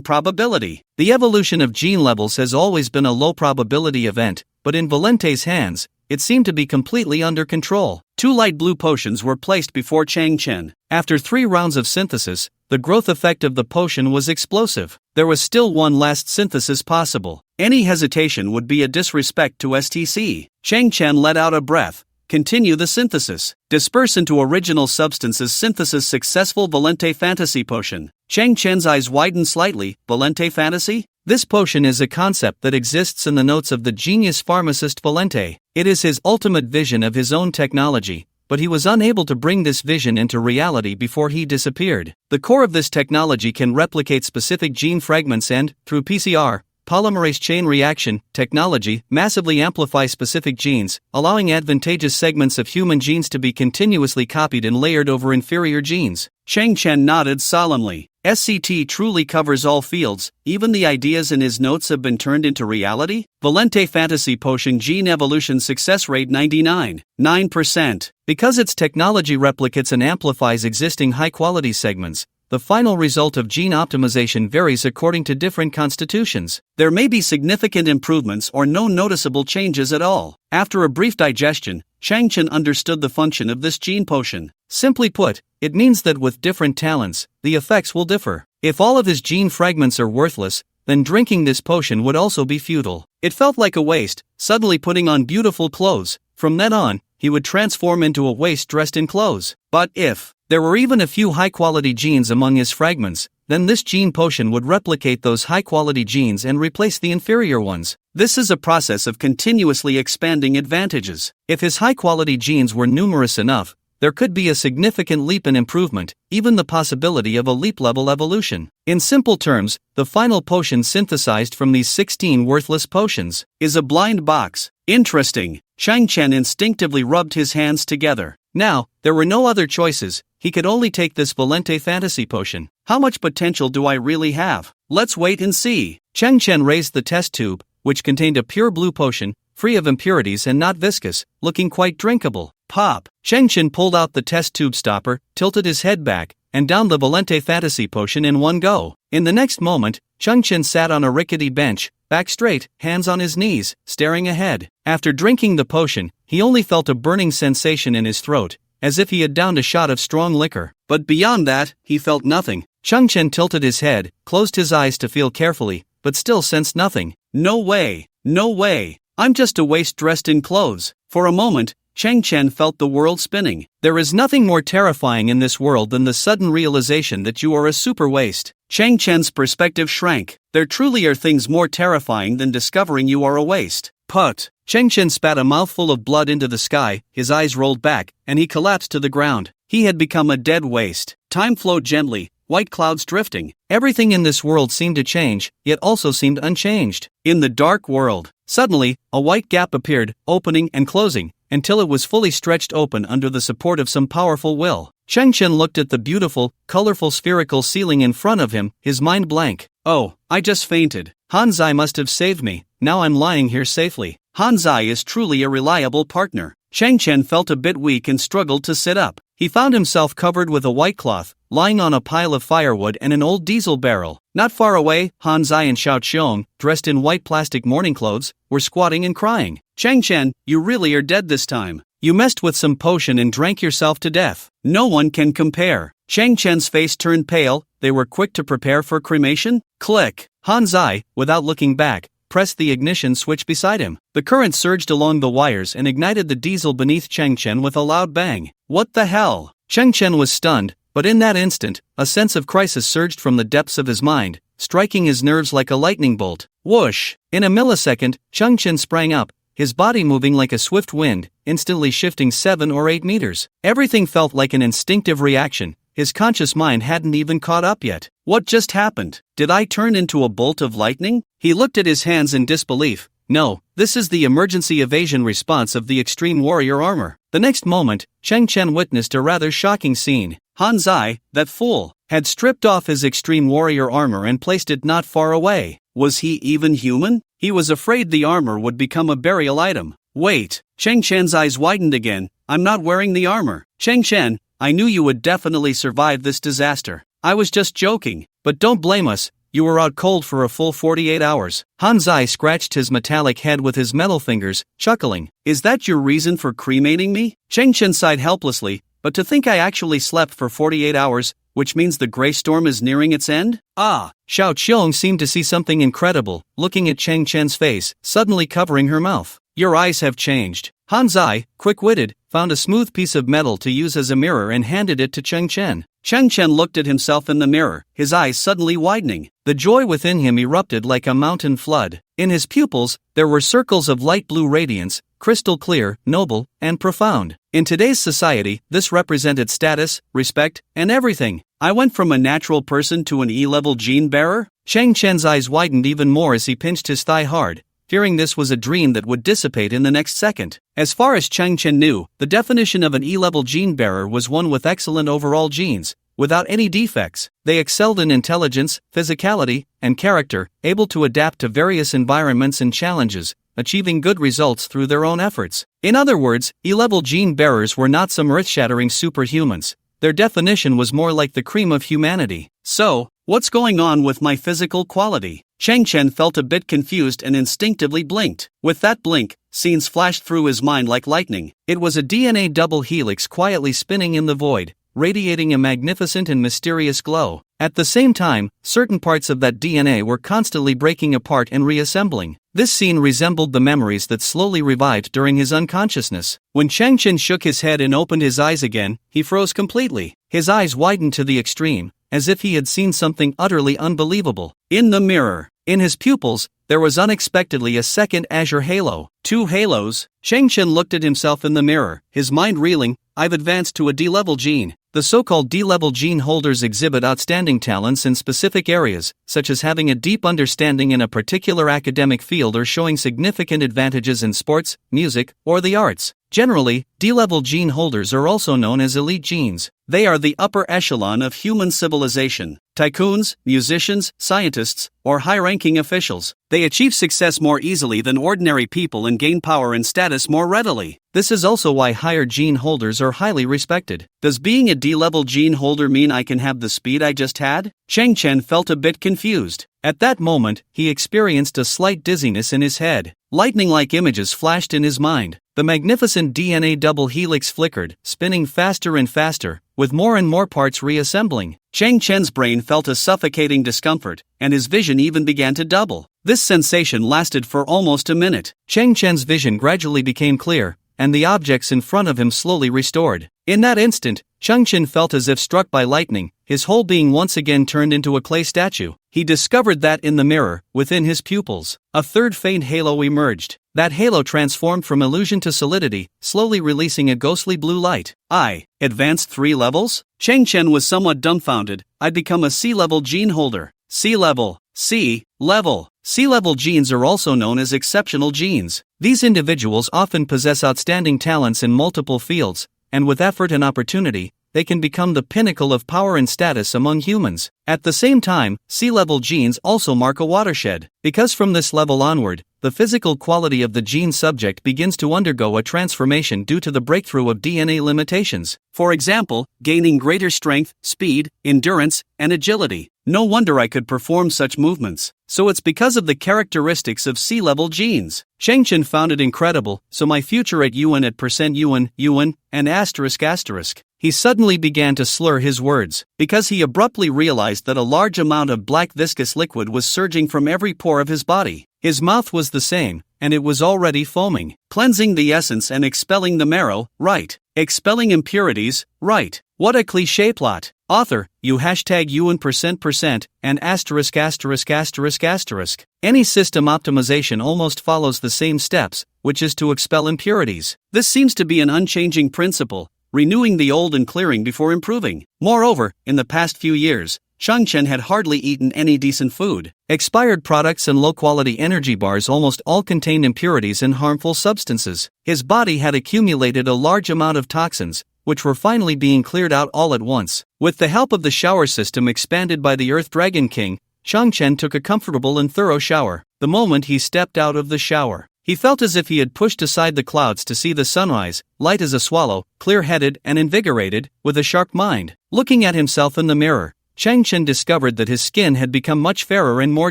probability. The evolution of gene levels has always been a low probability event, but in Valente's hands, it seemed to be completely under control. 2 light blue potions were placed before Chang Chen. After 3 rounds of synthesis, the growth effect of the potion was explosive. There was still one last synthesis possible. Any hesitation would be a disrespect to STC. Chang Chen let out a breath. Continue the synthesis. Disperse into original substances. Synthesis successful. Valente Fantasy Potion. Chang Chen's eyes widened slightly. Valente Fantasy? This potion is a concept that exists in the notes of the genius pharmacist Valente. It is his ultimate vision of his own technology, but he was unable to bring this vision into reality before he disappeared. The core of this technology can replicate specific gene fragments and, through PCR, polymerase chain reaction technology, massively amplify specific genes, allowing advantageous segments of human genes to be continuously copied and layered over inferior genes. Chang Chen nodded solemnly. SCT truly covers all fields, even the ideas in his notes have been turned into reality? Valente Fantasy Potion Gene Evolution Success Rate 99.9%. Because its technology replicates and amplifies existing high-quality segments, the final result of gene optimization varies according to different constitutions. There may be significant improvements or no noticeable changes at all. After a brief digestion, Chang Chen understood the function of this gene potion. Simply put, it means that with different talents, the effects will differ. If all of his gene fragments are worthless, then drinking this potion would also be futile. It felt like a waste, suddenly putting on beautiful clothes. From then on, he would transform into a waste dressed in clothes. But if there were even a few high-quality genes among his fragments, then this gene potion would replicate those high-quality genes and replace the inferior ones. This is a process of continuously expanding advantages. If his high-quality genes were numerous enough, there could be a significant leap in improvement, even the possibility of a leap-level evolution. In simple terms, the final potion synthesized from these 16 worthless potions is a blind box. Interesting. Chang Chen instinctively rubbed his hands together. Now, there were no other choices. He could only take this Valente Fantasy Potion. How much potential do I really have? Let's wait and see. Chang Chen raised the test tube, which contained a pure blue potion, free of impurities and not viscous, looking quite drinkable. Pop! Chang Chen pulled out the test tube stopper, tilted his head back, and downed the Valente Fantasy Potion in one go. In the next moment, Chang Chen sat on a rickety bench, back straight, hands on his knees, staring ahead. After drinking the potion, he only felt a burning sensation in his throat, as if he had downed a shot of strong liquor. But beyond that, he felt nothing. Chang Chen tilted his head, closed his eyes to feel carefully, but still sensed nothing. No way! No way! I'm just a waste dressed in clothes. For a moment, Chang Chen felt the world spinning. There is nothing more terrifying in this world than the sudden realization that you are a super waste. Chang Chen's perspective shrank. There truly are things more terrifying than discovering you are a waste. Put! Chang Chen spat a mouthful of blood into the sky, his eyes rolled back, and he collapsed to the ground. He had become a dead waste. Time flowed gently, white clouds drifting. Everything in this world seemed to change, yet also seemed unchanged. In the dark world, suddenly, a white gap appeared, opening and closing, until it was fully stretched open under the support of some powerful will. Chang Chen looked at the beautiful, colorful spherical ceiling in front of him, his mind blank. Oh, I just fainted. Hanzai must have saved me. Now I'm lying here safely. Hanzai is truly a reliable partner. Chang Chen felt a bit weak and struggled to sit up. He found himself covered with a white cloth, lying on a pile of firewood and an old diesel barrel. Not far away, Hanzai and Xiao Qiong, dressed in white plastic morning clothes, were squatting and crying. Chang Chen, you really are dead this time. You messed with some potion and drank yourself to death. No one can compare. Chang Chen's face turned pale. They were quick to prepare for cremation. Click. Hanzai, without looking back, pressed the ignition switch beside him. The current surged along the wires and ignited the diesel beneath Chang Chen with a loud bang. What the hell? Chang Chen was stunned, but in that instant, a sense of crisis surged from the depths of his mind, striking his nerves like a lightning bolt. Whoosh! In a millisecond, Chang Chen sprang up, his body moving like a swift wind, instantly shifting 7 or 8 meters. Everything felt like an instinctive reaction. His conscious mind hadn't even caught up yet. What just happened? Did I turn into a bolt of lightning? He looked at his hands in disbelief. No, this is the emergency evasion response of the extreme warrior armor. The next moment, Chang Chen witnessed a rather shocking scene. Hanzai, that fool. had stripped off his extreme warrior armor and placed it not far away. Was he even human? He was afraid the armor would become a burial item. Wait, Cheng Chen's eyes widened again. I'm not wearing the armor. Cheng Chen, I knew you would definitely survive this disaster. I was just joking, but don't blame us. You were out cold for a full 48 hours. Han Zai scratched his metallic head with his metal fingers, chuckling. Is that your reason for cremating me? Cheng Chen sighed helplessly, but to think I actually slept for 48 hours, which means the gray storm is nearing its end? Ah! Xiao Qiong seemed to see something incredible, looking at Cheng Chen's face, suddenly covering her mouth. Your eyes have changed. Han Zai, quick-witted, found a smooth piece of metal to use as a mirror and handed it to Cheng Chen. Cheng Chen looked at himself in the mirror, his eyes suddenly widening. The joy within him erupted like a mountain flood. In his pupils, there were circles of light blue radiance, crystal clear, noble, and profound. In today's society, this represented status, respect, and everything. I went from a natural person to an E-level gene bearer? Cheng Chen's eyes widened even more as he pinched his thigh hard, fearing this was a dream that would dissipate in the next second. As far as Cheng Chen knew, the definition of an E-level gene bearer was one with excellent overall genes, without any defects. They excelled in intelligence, physicality, and character, able to adapt to various environments and challenges, achieving good results through their own efforts. In other words, E-level gene bearers were not some earth-shattering superhumans. Their definition was more like the cream of humanity. So, what's going on with my physical quality? Cheng Chen felt a bit confused and instinctively blinked. With that blink, scenes flashed through his mind like lightning. It was a DNA double helix quietly spinning in the void, radiating a magnificent and mysterious glow. At the same time, certain parts of that DNA were constantly breaking apart and reassembling. This scene resembled the memories that slowly revived during his unconsciousness. When Cheng Chen shook his head and opened his eyes again, he froze completely. His eyes widened to the extreme, as if he had seen something utterly unbelievable. In the mirror, in his pupils, there was unexpectedly a second azure halo. 2 halos. Cheng Chen looked at himself in the mirror, his mind reeling. I've advanced to a D-level gene. The so-called D-level gene holders exhibit outstanding talents in specific areas, such as having a deep understanding in a particular academic field or showing significant advantages in sports, music, or the arts. Generally, D-level gene holders are also known as elite genes. They are the upper echelon of human civilization. Tycoons, musicians, scientists, or high-ranking officials. They achieve success more easily than ordinary people and gain power and status more readily. This is also why higher gene holders are highly respected. Does being a D-level gene holder mean I can have the speed I just had? Cheng Chen felt a bit confused. At that moment, he experienced a slight dizziness in his head. Lightning-like images flashed in his mind. The magnificent DNA double helix flickered, spinning faster and faster, with more and more parts reassembling. Cheng Chen's brain felt a suffocating discomfort, and his vision even began to double. This sensation lasted for almost a minute. Cheng Chen's vision gradually became clear, and the objects in front of him slowly restored. In that instant, Cheng Chen felt as if struck by lightning, his whole being once again turned into a clay statue. He discovered that in the mirror, within his pupils, a third faint halo emerged. That halo transformed from illusion to solidity, slowly releasing a ghostly blue light. I advanced 3 levels? Cheng Chen was somewhat dumbfounded. I'd become a C-level gene holder. C-level. C-level. C-level genes are also known as exceptional genes. These individuals often possess outstanding talents in multiple fields, and with effort and opportunity, they can become the pinnacle of power and status among humans. At the same time, C-level genes also mark a watershed, because from this level onward, the physical quality of the gene subject begins to undergo a transformation due to the breakthrough of DNA limitations. For example, gaining greater strength, speed, endurance, and agility. No wonder I could perform such movements. So it's because of the characteristics of C-level genes. Cheng Chen found it incredible, so my future at Yuan at %Yuan, and ***. He suddenly began to slur his words, because he abruptly realized that a large amount of black viscous liquid was surging from every pore of his body. His mouth was the same, and it was already foaming. Cleansing the essence and expelling the marrow, right. Expelling impurities, right. What a cliché plot. Author, you #Yuan %% and ****. Any system optimization almost follows the same steps, which is to expel impurities. This seems to be an unchanging principle, renewing the old and clearing before improving. Moreover, in the past few years, Cheng Chen had hardly eaten any decent food. Expired products and low-quality energy bars almost all contained impurities and harmful substances. His body had accumulated a large amount of toxins, which were finally being cleared out all at once. With the help of the shower system expanded by the Earth Dragon King, Changchen took a comfortable and thorough shower. The moment he stepped out of the shower, he felt as if he had pushed aside the clouds to see the sunrise, light as a swallow, clear-headed and invigorated, with a sharp mind. Looking at himself in the mirror, Changchen discovered that his skin had become much fairer and more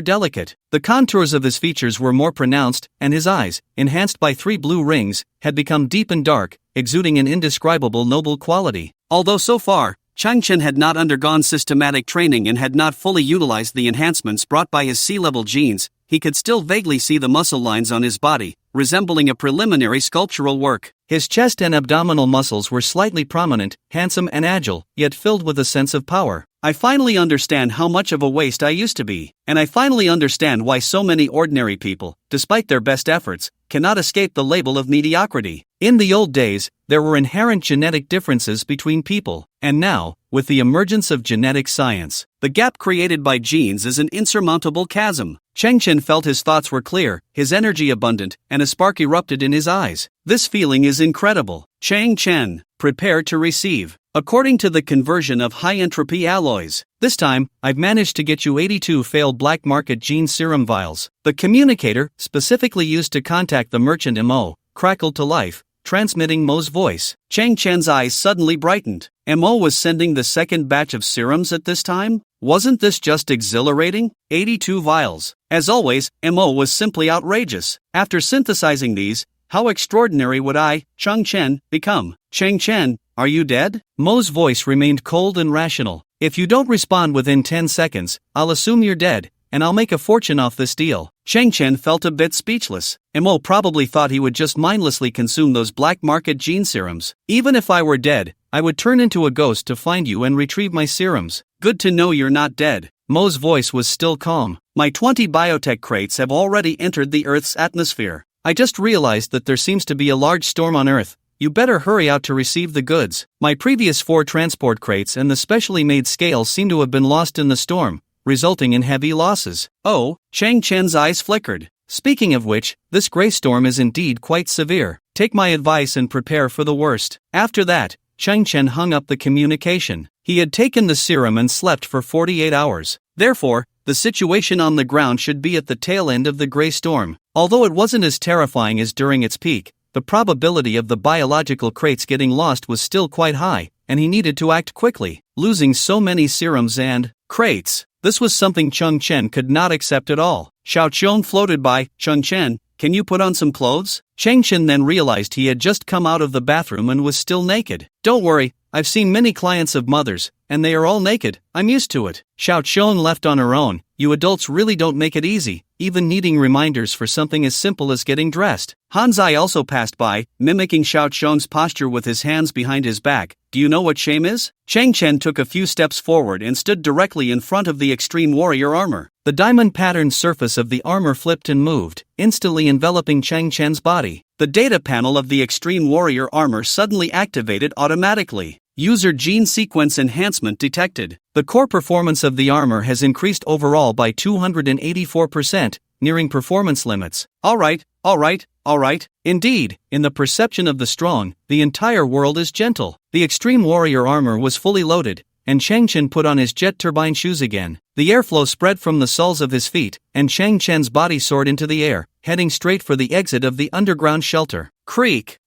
delicate. The contours of his features were more pronounced, and his eyes, enhanced by 3 blue rings, had become deep and dark, exuding an indescribable noble quality. Although so far, Changchen had not undergone systematic training and had not fully utilized the enhancements brought by his sea-level genes, he could still vaguely see the muscle lines on his body, resembling a preliminary sculptural work. His chest and abdominal muscles were slightly prominent, handsome and agile, yet filled with a sense of power. I finally understand how much of a waste I used to be, and I finally understand why so many ordinary people, despite their best efforts, cannot escape the label of mediocrity. In the old days, there were inherent genetic differences between people, and now, with the emergence of genetic science, the gap created by genes is an insurmountable chasm. Changchen felt his thoughts were clear, his energy abundant, and a spark erupted in his eyes. This feeling is incredible. Changchen, prepare to receive. According to the conversion of high-entropy alloys, this time, I've managed to get you 82 failed black market gene serum vials. The communicator, specifically used to contact the merchant Mo, crackled to life, transmitting Mo's voice. Changchen's eyes suddenly brightened. Mo was sending the second batch of serums at this time? Wasn't this just exhilarating? 82 vials. As always, Mo was simply outrageous. After synthesizing these, how extraordinary would I, Changchen, become? Changchen, are you dead? Mo's voice remained cold and rational. If you don't respond within 10 seconds, I'll assume you're dead, and I'll make a fortune off this deal. Changchen felt a bit speechless. Mo probably thought he would just mindlessly consume those black market gene serums. Even if I were dead, I would turn into a ghost to find you and retrieve my serums. Good to know you're not dead. Mo's voice was still calm. My 20 biotech crates have already entered the Earth's atmosphere. I just realized that there seems to be a large storm on Earth. You better hurry out to receive the goods. My previous 4 transport crates and the specially made scales seem to have been lost in the storm, resulting in heavy losses. Oh, Changchen's eyes flickered. Speaking of which, this gray storm is indeed quite severe. Take my advice and prepare for the worst. After that, Changchen hung up the communication. He had taken the serum and slept for 48 hours. Therefore, the situation on the ground should be at the tail end of the gray storm. Although it wasn't as terrifying as during its peak, the probability of the biological crates getting lost was still quite high, and he needed to act quickly. Losing so many serums and crates, this was something Changchen could not accept at all. Xiaoqiong floated by. Changchen, can you put on some clothes? Changchen then realized he had just come out of the bathroom and was still naked. Don't worry, I've seen many clients of mothers, and they are all naked. I'm used to it. Xiaoqiong left on her own. You adults really don't make it easy, even needing reminders for something as simple as getting dressed. Hanzai also passed by, mimicking Xiaoqiong's posture with his hands behind his back. Do you know what shame is? Changchen took a few steps forward and stood directly in front of the Extreme Warrior armor. The diamond-patterned surface of the armor flipped and moved, instantly enveloping Changchen's body. The data panel of the Extreme Warrior armor suddenly activated automatically. User gene sequence enhancement detected. The core performance of the armor has increased overall by 284%, nearing performance limits. Alright. Indeed, in the perception of the strong, the entire world is gentle. The Extreme Warrior armor was fully loaded, and Changchen put on his jet turbine shoes again. The airflow spread from the soles of his feet, and Changchen's body soared into the air, heading straight for the exit of the underground shelter. Creak.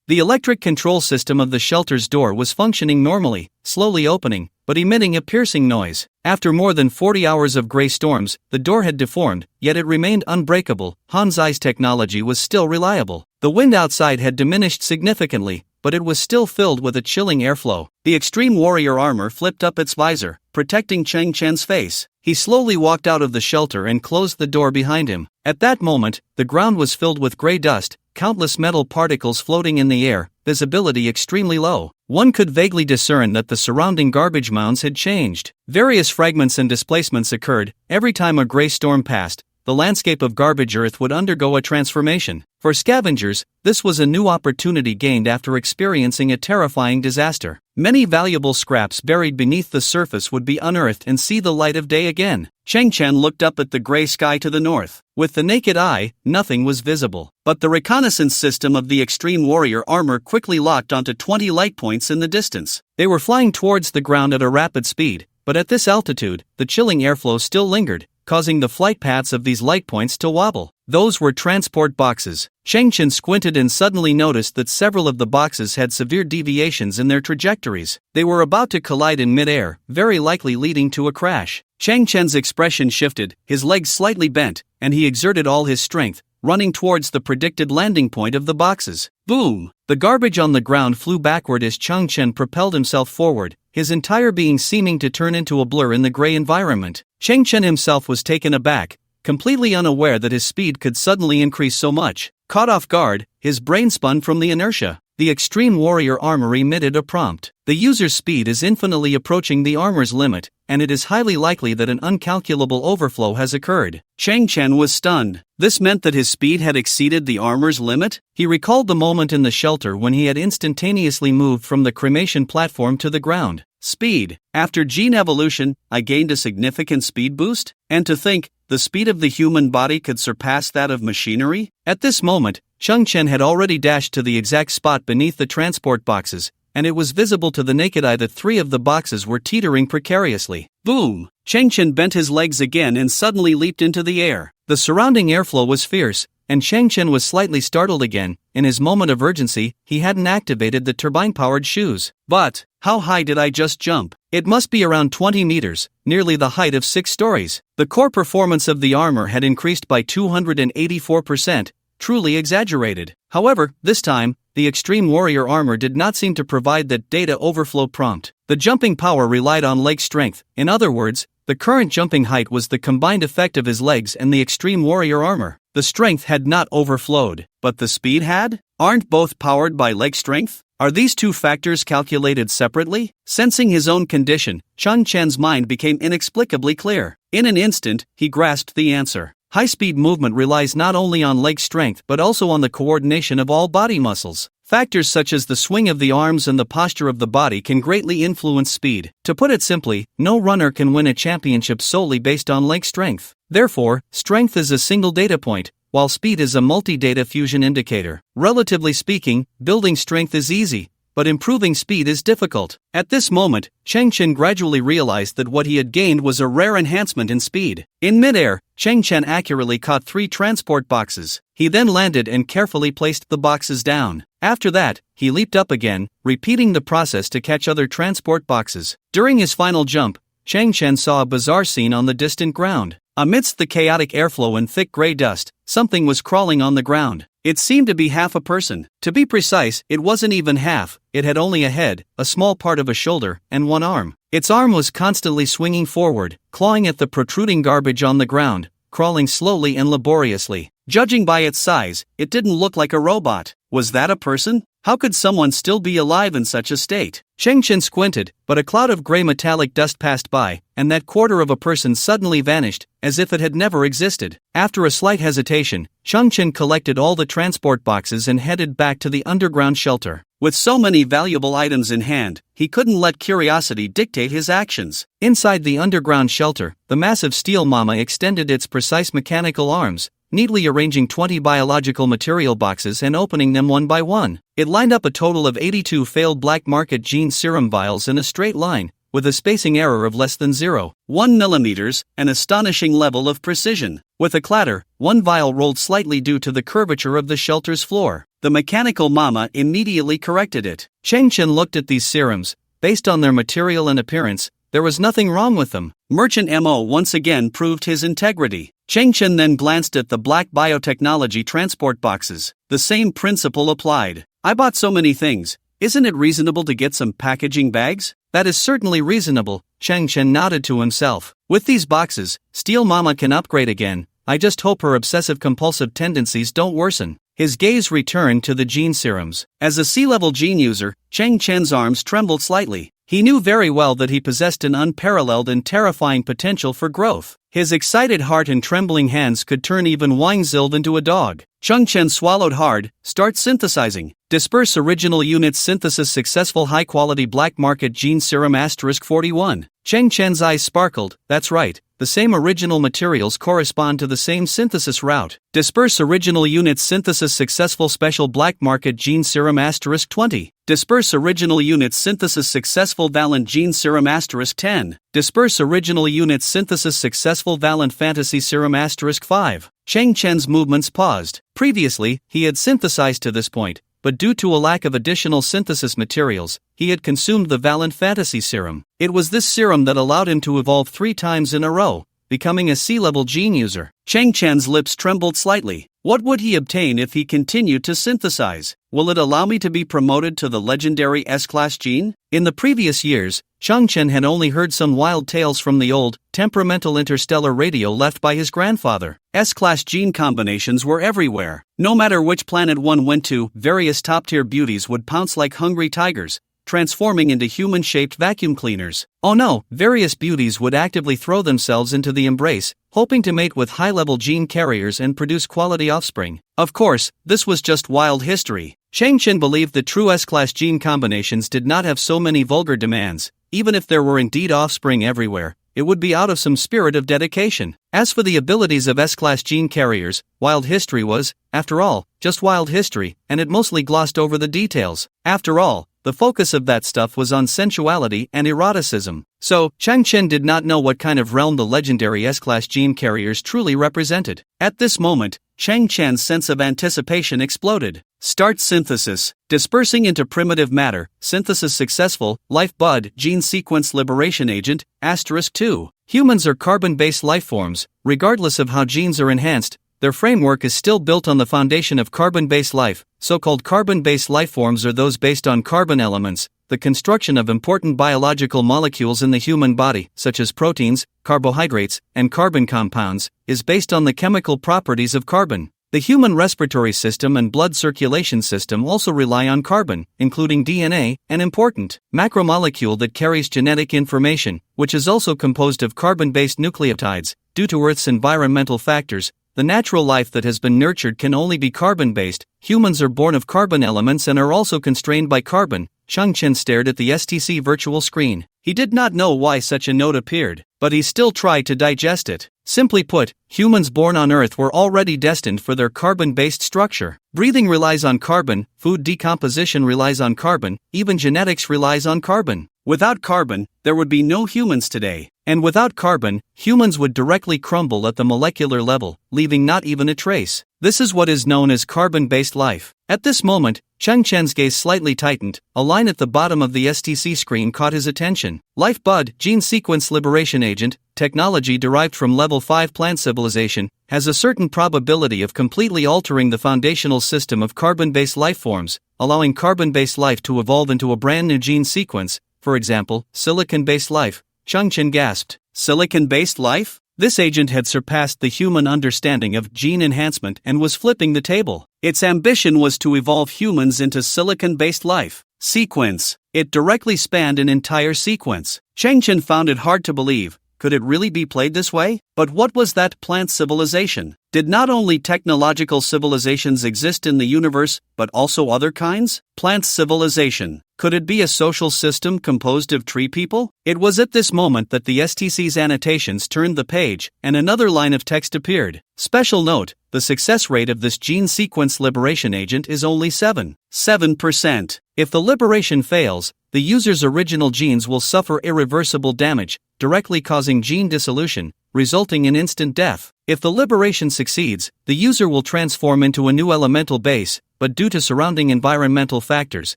The electric control system of the shelter's door was functioning normally, slowly opening, but emitting a piercing noise. After more than 40 hours of gray storms, the door had deformed, yet it remained unbreakable. Hanzai's technology was still reliable. The wind outside had diminished significantly, but it was still filled with a chilling airflow. The Extreme Warrior armor flipped up its visor, protecting Changchen's face. He slowly walked out of the shelter and closed the door behind him. At that moment, the ground was filled with gray dust, countless metal particles floating in the air, visibility extremely low. One could vaguely discern that the surrounding garbage mounds had changed. Various fragments and displacements occurred every time a gray storm passed, the landscape of garbage earth would undergo a transformation. For scavengers, this was a new opportunity gained after experiencing a terrifying disaster. Many valuable scraps buried beneath the surface would be unearthed and see the light of day again. Chang Chen looked up at the gray sky to the north. With the naked eye, nothing was visible. But the reconnaissance system of the Extreme Warrior armor quickly locked onto 20 light points in the distance. They were flying towards the ground at a rapid speed, but at this altitude, the chilling airflow still lingered, causing the flight paths of these light points to wobble. Those were transport boxes. Chang Chen squinted and suddenly noticed that several of the boxes had severe deviations in their trajectories. They were about to collide in midair, very likely leading to a crash. Chang Chen's expression shifted, his legs slightly bent, and he exerted all his strength, running towards the predicted landing point of the boxes. Boom! The garbage on the ground flew backward as Chang Chen propelled himself forward, his entire being seeming to turn into a blur in the gray environment. Chang Chen himself was taken aback, completely unaware that his speed could suddenly increase so much. Caught off guard, his brain spun from the inertia. The Extreme Warrior armor emitted a prompt. The user's speed is infinitely approaching the armor's limit, and it is highly likely that an uncalculable overflow has occurred. Chang Chen was stunned. This meant that his speed had exceeded the armor's limit? He recalled the moment in the shelter when he had instantaneously moved from the cremation platform to the ground. Speed. After gene evolution, I gained a significant speed boost? And to think, the speed of the human body could surpass that of machinery? At this moment, Chang Chen had already dashed to the exact spot beneath the transport boxes, and it was visible to the naked eye that 3 of the boxes were teetering precariously. Boom! Chang Chen bent his legs again and suddenly leaped into the air. The surrounding airflow was fierce, and Chang Chen was slightly startled again. In his moment of urgency, he hadn't activated the turbine-powered shoes. But, how high did I just jump? It must be around 20 meters, nearly the height of 6 stories. The core performance of the armor had increased by 284%, truly exaggerated. However, this time, the Extreme Warrior armor did not seem to provide that data overflow prompt. The jumping power relied on leg strength. In other words, the current jumping height was the combined effect of his legs and the Extreme Warrior armor. The strength had not overflowed, but the speed had? Aren't both powered by leg strength? Are these two factors calculated separately? Sensing his own condition, Chang Chen's mind became inexplicably clear. In an instant, he grasped the answer. High-speed movement relies not only on leg strength but also on the coordination of all body muscles. Factors such as the swing of the arms and the posture of the body can greatly influence speed. To put it simply, no runner can win a championship solely based on leg strength. Therefore, strength is a single data point, while speed is a multi-data fusion indicator. Relatively speaking, building strength is easy, but improving speed is difficult. At this moment, Chang Chen gradually realized that what he had gained was a rare enhancement in speed. In midair, Chang Chen accurately caught 3 transport boxes. He then landed and carefully placed the boxes down. After that, he leaped up again, repeating the process to catch other transport boxes. During his final jump, Chang Chen saw a bizarre scene on the distant ground. Amidst the chaotic airflow and thick gray dust, something was crawling on the ground. It seemed to be half a person. To be precise, it wasn't even half. It had only a head, a small part of a shoulder, and one arm. Its arm was constantly swinging forward, clawing at the protruding garbage on the ground, crawling slowly and laboriously. Judging by its size, it didn't look like a robot. Was that a person? How could someone still be alive in such a state? Chang Chen squinted, but a cloud of gray metallic dust passed by, and that quarter of a person suddenly vanished, as if it had never existed. After a slight hesitation, Chang Chen collected all the transport boxes and headed back to the underground shelter. With so many valuable items in hand, he couldn't let curiosity dictate his actions. Inside the underground shelter, the massive steel mama extended its precise mechanical arms, neatly arranging 20 biological material boxes and opening them one by one. It lined up a total of 82 failed black market gene serum vials in a straight line, with a spacing error of less than 0.1 millimeters, an astonishing level of precision. With a clatter, one vial rolled slightly due to the curvature of the shelter's floor. The mechanical mama immediately corrected it. Chang Chen looked at these serums. Based on their material and appearance, there was nothing wrong with them. Merchant Mo once again proved his integrity. Chang Chen then glanced at the black biotechnology transport boxes. The same principle applied. I bought so many things. Isn't it reasonable to get some packaging bags? That is certainly reasonable, Chang Chen nodded to himself. With these boxes, Steel Mama can upgrade again. I just hope her obsessive-compulsive tendencies don't worsen. His gaze returned to the gene serums. As a C-level gene user, Chang Chen's arms trembled slightly. He knew very well that he possessed an unparalleled and terrifying potential for growth. His excited heart and trembling hands could turn even Wangzilde into a dog. Cheng Chen swallowed hard. Start synthesizing. Disperse original units synthesis successful high-quality black market gene serum *41. Cheng Chen's eyes sparkled. That's right. The same original materials correspond to the same synthesis route. Disperse original units synthesis successful special black market gene serum *20. Disperse original units synthesis successful valent gene serum *10. Disperse original units synthesis successful valent fantasy serum *5. Cheng Chen's movements paused. Previously, he had synthesized to this point, but due to a lack of additional synthesis materials, he had consumed the valent fantasy serum. It was this serum that allowed him to evolve 3 times in a row, becoming a C-level gene user. Cheng Chen's lips trembled slightly. What would he obtain if he continued to synthesize? Will it allow me to be promoted to the legendary S-class gene? In the previous years, Cheng Chen had only heard some wild tales from the old, temperamental interstellar radio left by his grandfather. S-class gene combinations were everywhere. No matter which planet one went to, various top-tier beauties would pounce like hungry tigers, transforming into human-shaped vacuum cleaners. Oh no, various beauties would actively throw themselves into the embrace, hoping to mate with high-level gene carriers and produce quality offspring. Of course, this was just wild history. Cheng Chen believed that true S-class gene combinations did not have so many vulgar demands. Even if there were indeed offspring everywhere, it would be out of some spirit of dedication. As for the abilities of S-class gene carriers, wild history was, after all, just wild history, and it mostly glossed over the details. After all, the focus of that stuff was on sensuality and eroticism. So, Cheng Chen did not know what kind of realm the legendary S-class gene carriers truly represented. At this moment, Cheng Chen's sense of anticipation exploded. Start synthesis. Dispersing into primitive matter. Synthesis successful. Life bud. Gene sequence liberation agent. *2. Humans are carbon-based life forms. Regardless of how genes are enhanced, their framework is still built on the foundation of carbon-based life. So-called carbon-based life forms are those based on carbon elements. The construction of important biological molecules in the human body, such as proteins, carbohydrates, and carbon compounds, is based on the chemical properties of carbon. The human respiratory system and blood circulation system also rely on carbon, including DNA, an important macromolecule that carries genetic information, which is also composed of carbon-based nucleotides. Due to Earth's environmental factors, the natural life that has been nurtured can only be carbon-based. Humans are born of carbon elements and are also constrained by carbon. Cheng Chen stared at the STC virtual screen. He did not know why such a note appeared, but he still tried to digest it. Simply put, humans born on Earth were already destined for their carbon-based structure. Breathing relies on carbon, food decomposition relies on carbon, even genetics relies on carbon. Without carbon, there would be no humans today. And without carbon, humans would directly crumble at the molecular level, leaving not even a trace. This is what is known as carbon-based life. At this moment, Cheng Chen's gaze slightly tightened. A line at the bottom of the STC screen caught his attention. Life bud, gene sequence liberation agent, technology derived from level 5 plant civilization, has a certain probability of completely altering the foundational system of carbon-based life forms, allowing carbon-based life to evolve into a brand new gene sequence, for example, silicon-based life. Cheng Chen gasped. Silicon-based life? This agent had surpassed the human understanding of gene enhancement and was flipping the table. Its ambition was to evolve humans into silicon-based life. Sequence. It directly spanned an entire sequence. Cheng Chen found it hard to believe. Could it really be played this way? But what was that plant civilization? Did not only technological civilizations exist in the universe, but also other kinds? Plant civilization. Could it be a social system composed of tree people? It was at this moment that the STC's annotations turned the page, and another line of text appeared. Special note, the success rate of this gene sequence liberation agent is only 7%. If the liberation fails, the user's original genes will suffer irreversible damage, directly causing gene dissolution, resulting in instant death. If the liberation succeeds, the user will transform into a new elemental base, but due to surrounding environmental factors,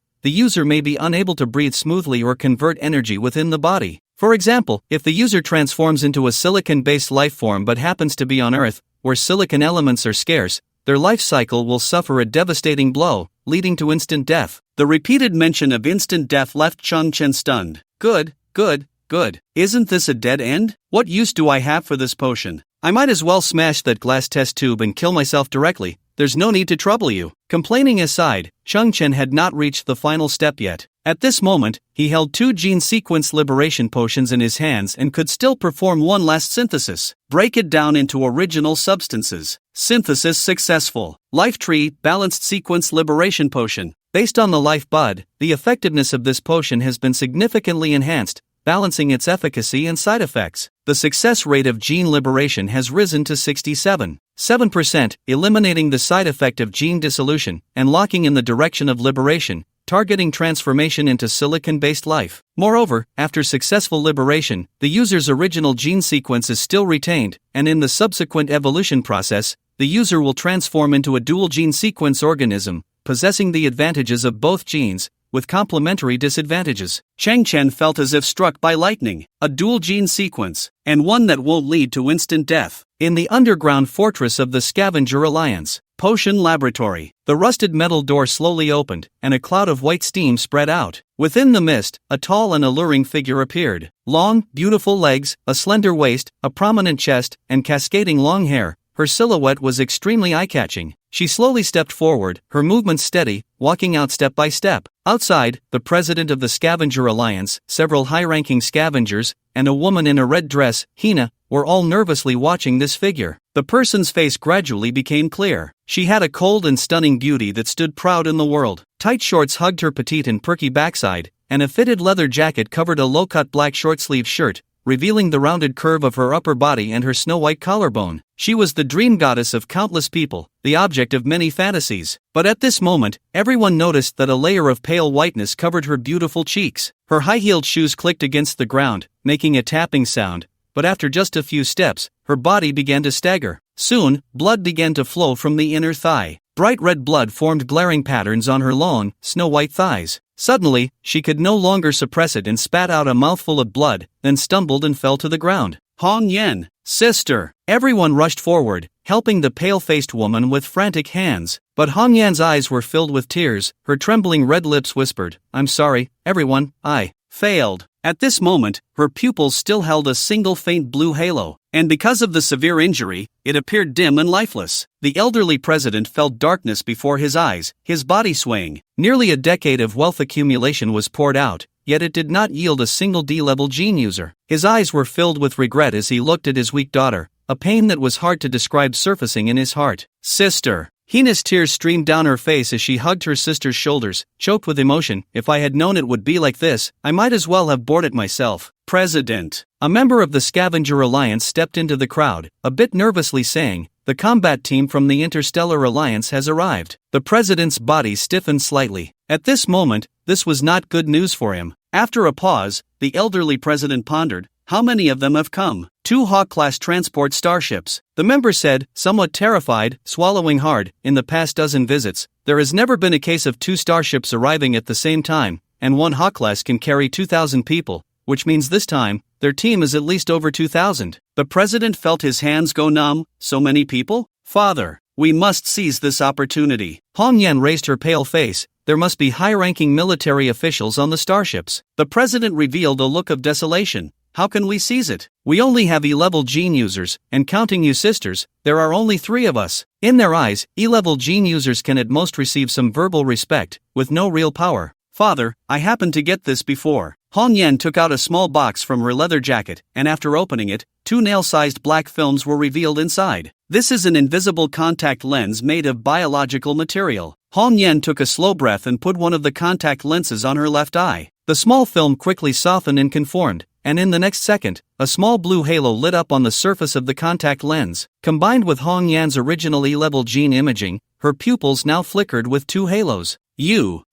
the user may be unable to breathe smoothly or convert energy within the body. For example, if the user transforms into a silicon-based life form but happens to be on Earth, where silicon elements are scarce, their life cycle will suffer a devastating blow, leading to instant death. The repeated mention of instant death left Cheng Chen stunned. Good. Isn't this a dead end? What use do I have for this potion? I might as well smash that glass test tube and kill myself directly. There's no need to trouble you. Complaining aside, Cheng Chen had not reached the final step yet. At this moment, he held 2 gene sequence liberation potions in his hands and could still perform one last synthesis. Break it down into original substances. Synthesis successful. Life Tree Balanced Sequence Liberation Potion. Based on the Life Bud, the effectiveness of this potion has been significantly enhanced, balancing its efficacy and side effects. The success rate of gene liberation has risen to 67.7%, eliminating the side effect of gene dissolution and locking in the direction of liberation, targeting transformation into silicon-based life. Moreover, after successful liberation, the user's original gene sequence is still retained, and in the subsequent evolution process, the user will transform into a dual gene sequence organism, possessing the advantages of both genes, with complementary disadvantages. Chang Chen felt as if struck by lightning. A dual gene sequence, and one that won't lead to instant death. In the underground fortress of the Scavenger Alliance, Potion Laboratory, the rusted metal door slowly opened, and a cloud of white steam spread out. Within the mist, a tall and alluring figure appeared. Long, beautiful legs, a slender waist, a prominent chest, and cascading long hair. Her silhouette was extremely eye-catching. She slowly stepped forward, her movements steady, walking out step by step. Outside, the president of the Scavenger Alliance, several high-ranking scavengers, and a woman in a red dress, Hina, were all nervously watching this figure. The person's face gradually became clear. She had a cold and stunning beauty that stood proud in the world. Tight shorts hugged her petite and perky backside, and a fitted leather jacket covered a low-cut black short-sleeve shirt, revealing the rounded curve of her upper body and her snow-white collarbone. She was the dream goddess of countless people, the object of many fantasies. But at this moment, everyone noticed that a layer of pale whiteness covered her beautiful cheeks. Her high-heeled shoes clicked against the ground, making a tapping sound, but after just a few steps, her body began to stagger. Soon, blood began to flow from the inner thigh. Bright red blood formed glaring patterns on her long, snow-white thighs. Suddenly, she could no longer suppress it and spat out a mouthful of blood, then stumbled and fell to the ground. Hong Yan, sister! Everyone rushed forward, helping the pale-faced woman with frantic hands. But Hong Yan's eyes were filled with tears, her trembling red lips whispered, "I'm sorry, everyone, I failed." At this moment, her pupils still held a single faint blue halo, and because of the severe injury, it appeared dim and lifeless. The elderly president felt darkness before his eyes, his body swaying. Nearly a decade of wealth accumulation was poured out, yet it did not yield a single D-level gene user. His eyes were filled with regret as he looked at his weak daughter, a pain that was hard to describe surfacing in his heart. Sister! Hina's tears streamed down her face as she hugged her sister's shoulders, choked with emotion. "If I had known it would be like this, I might as well have bored it myself." President! A member of the Scavenger Alliance stepped into the crowd, a bit nervously saying, "The combat team from the Interstellar Alliance has arrived." The president's body stiffened slightly. At this moment, this was not good news for him. After a pause, the elderly president pondered, "How many of them have come?" 2 Hawk-class transport starships. The member said, somewhat terrified, swallowing hard, "In the past dozen visits, there has never been a case of 2 starships arriving at the same time, and 1 Hawk-class can carry 2,000 people, which means this time, their team is at least over 2,000. The president felt his hands go numb. "So many people? Father, we must seize this opportunity." Hong Yan raised her pale face. "There must be high-ranking military officials on the starships." The president revealed a look of desolation. "How can we seize it? We only have E-level gene users, and counting you sisters, there are only 3 of us." In their eyes, E-level gene users can at most receive some verbal respect, with no real power. "Father, I happened to get this before." Hong Yan took out a small box from her leather jacket, and after opening it, 2 nail-sized black films were revealed inside. "This is an invisible contact lens made of biological material." Hong Yan took a slow breath and put one of the contact lenses on her left eye. The small film quickly softened and conformed, and in the next second, a small blue halo lit up on the surface of the contact lens. Combined with Hong Yan's original E-level gene imaging, her pupils now flickered with 2 halos.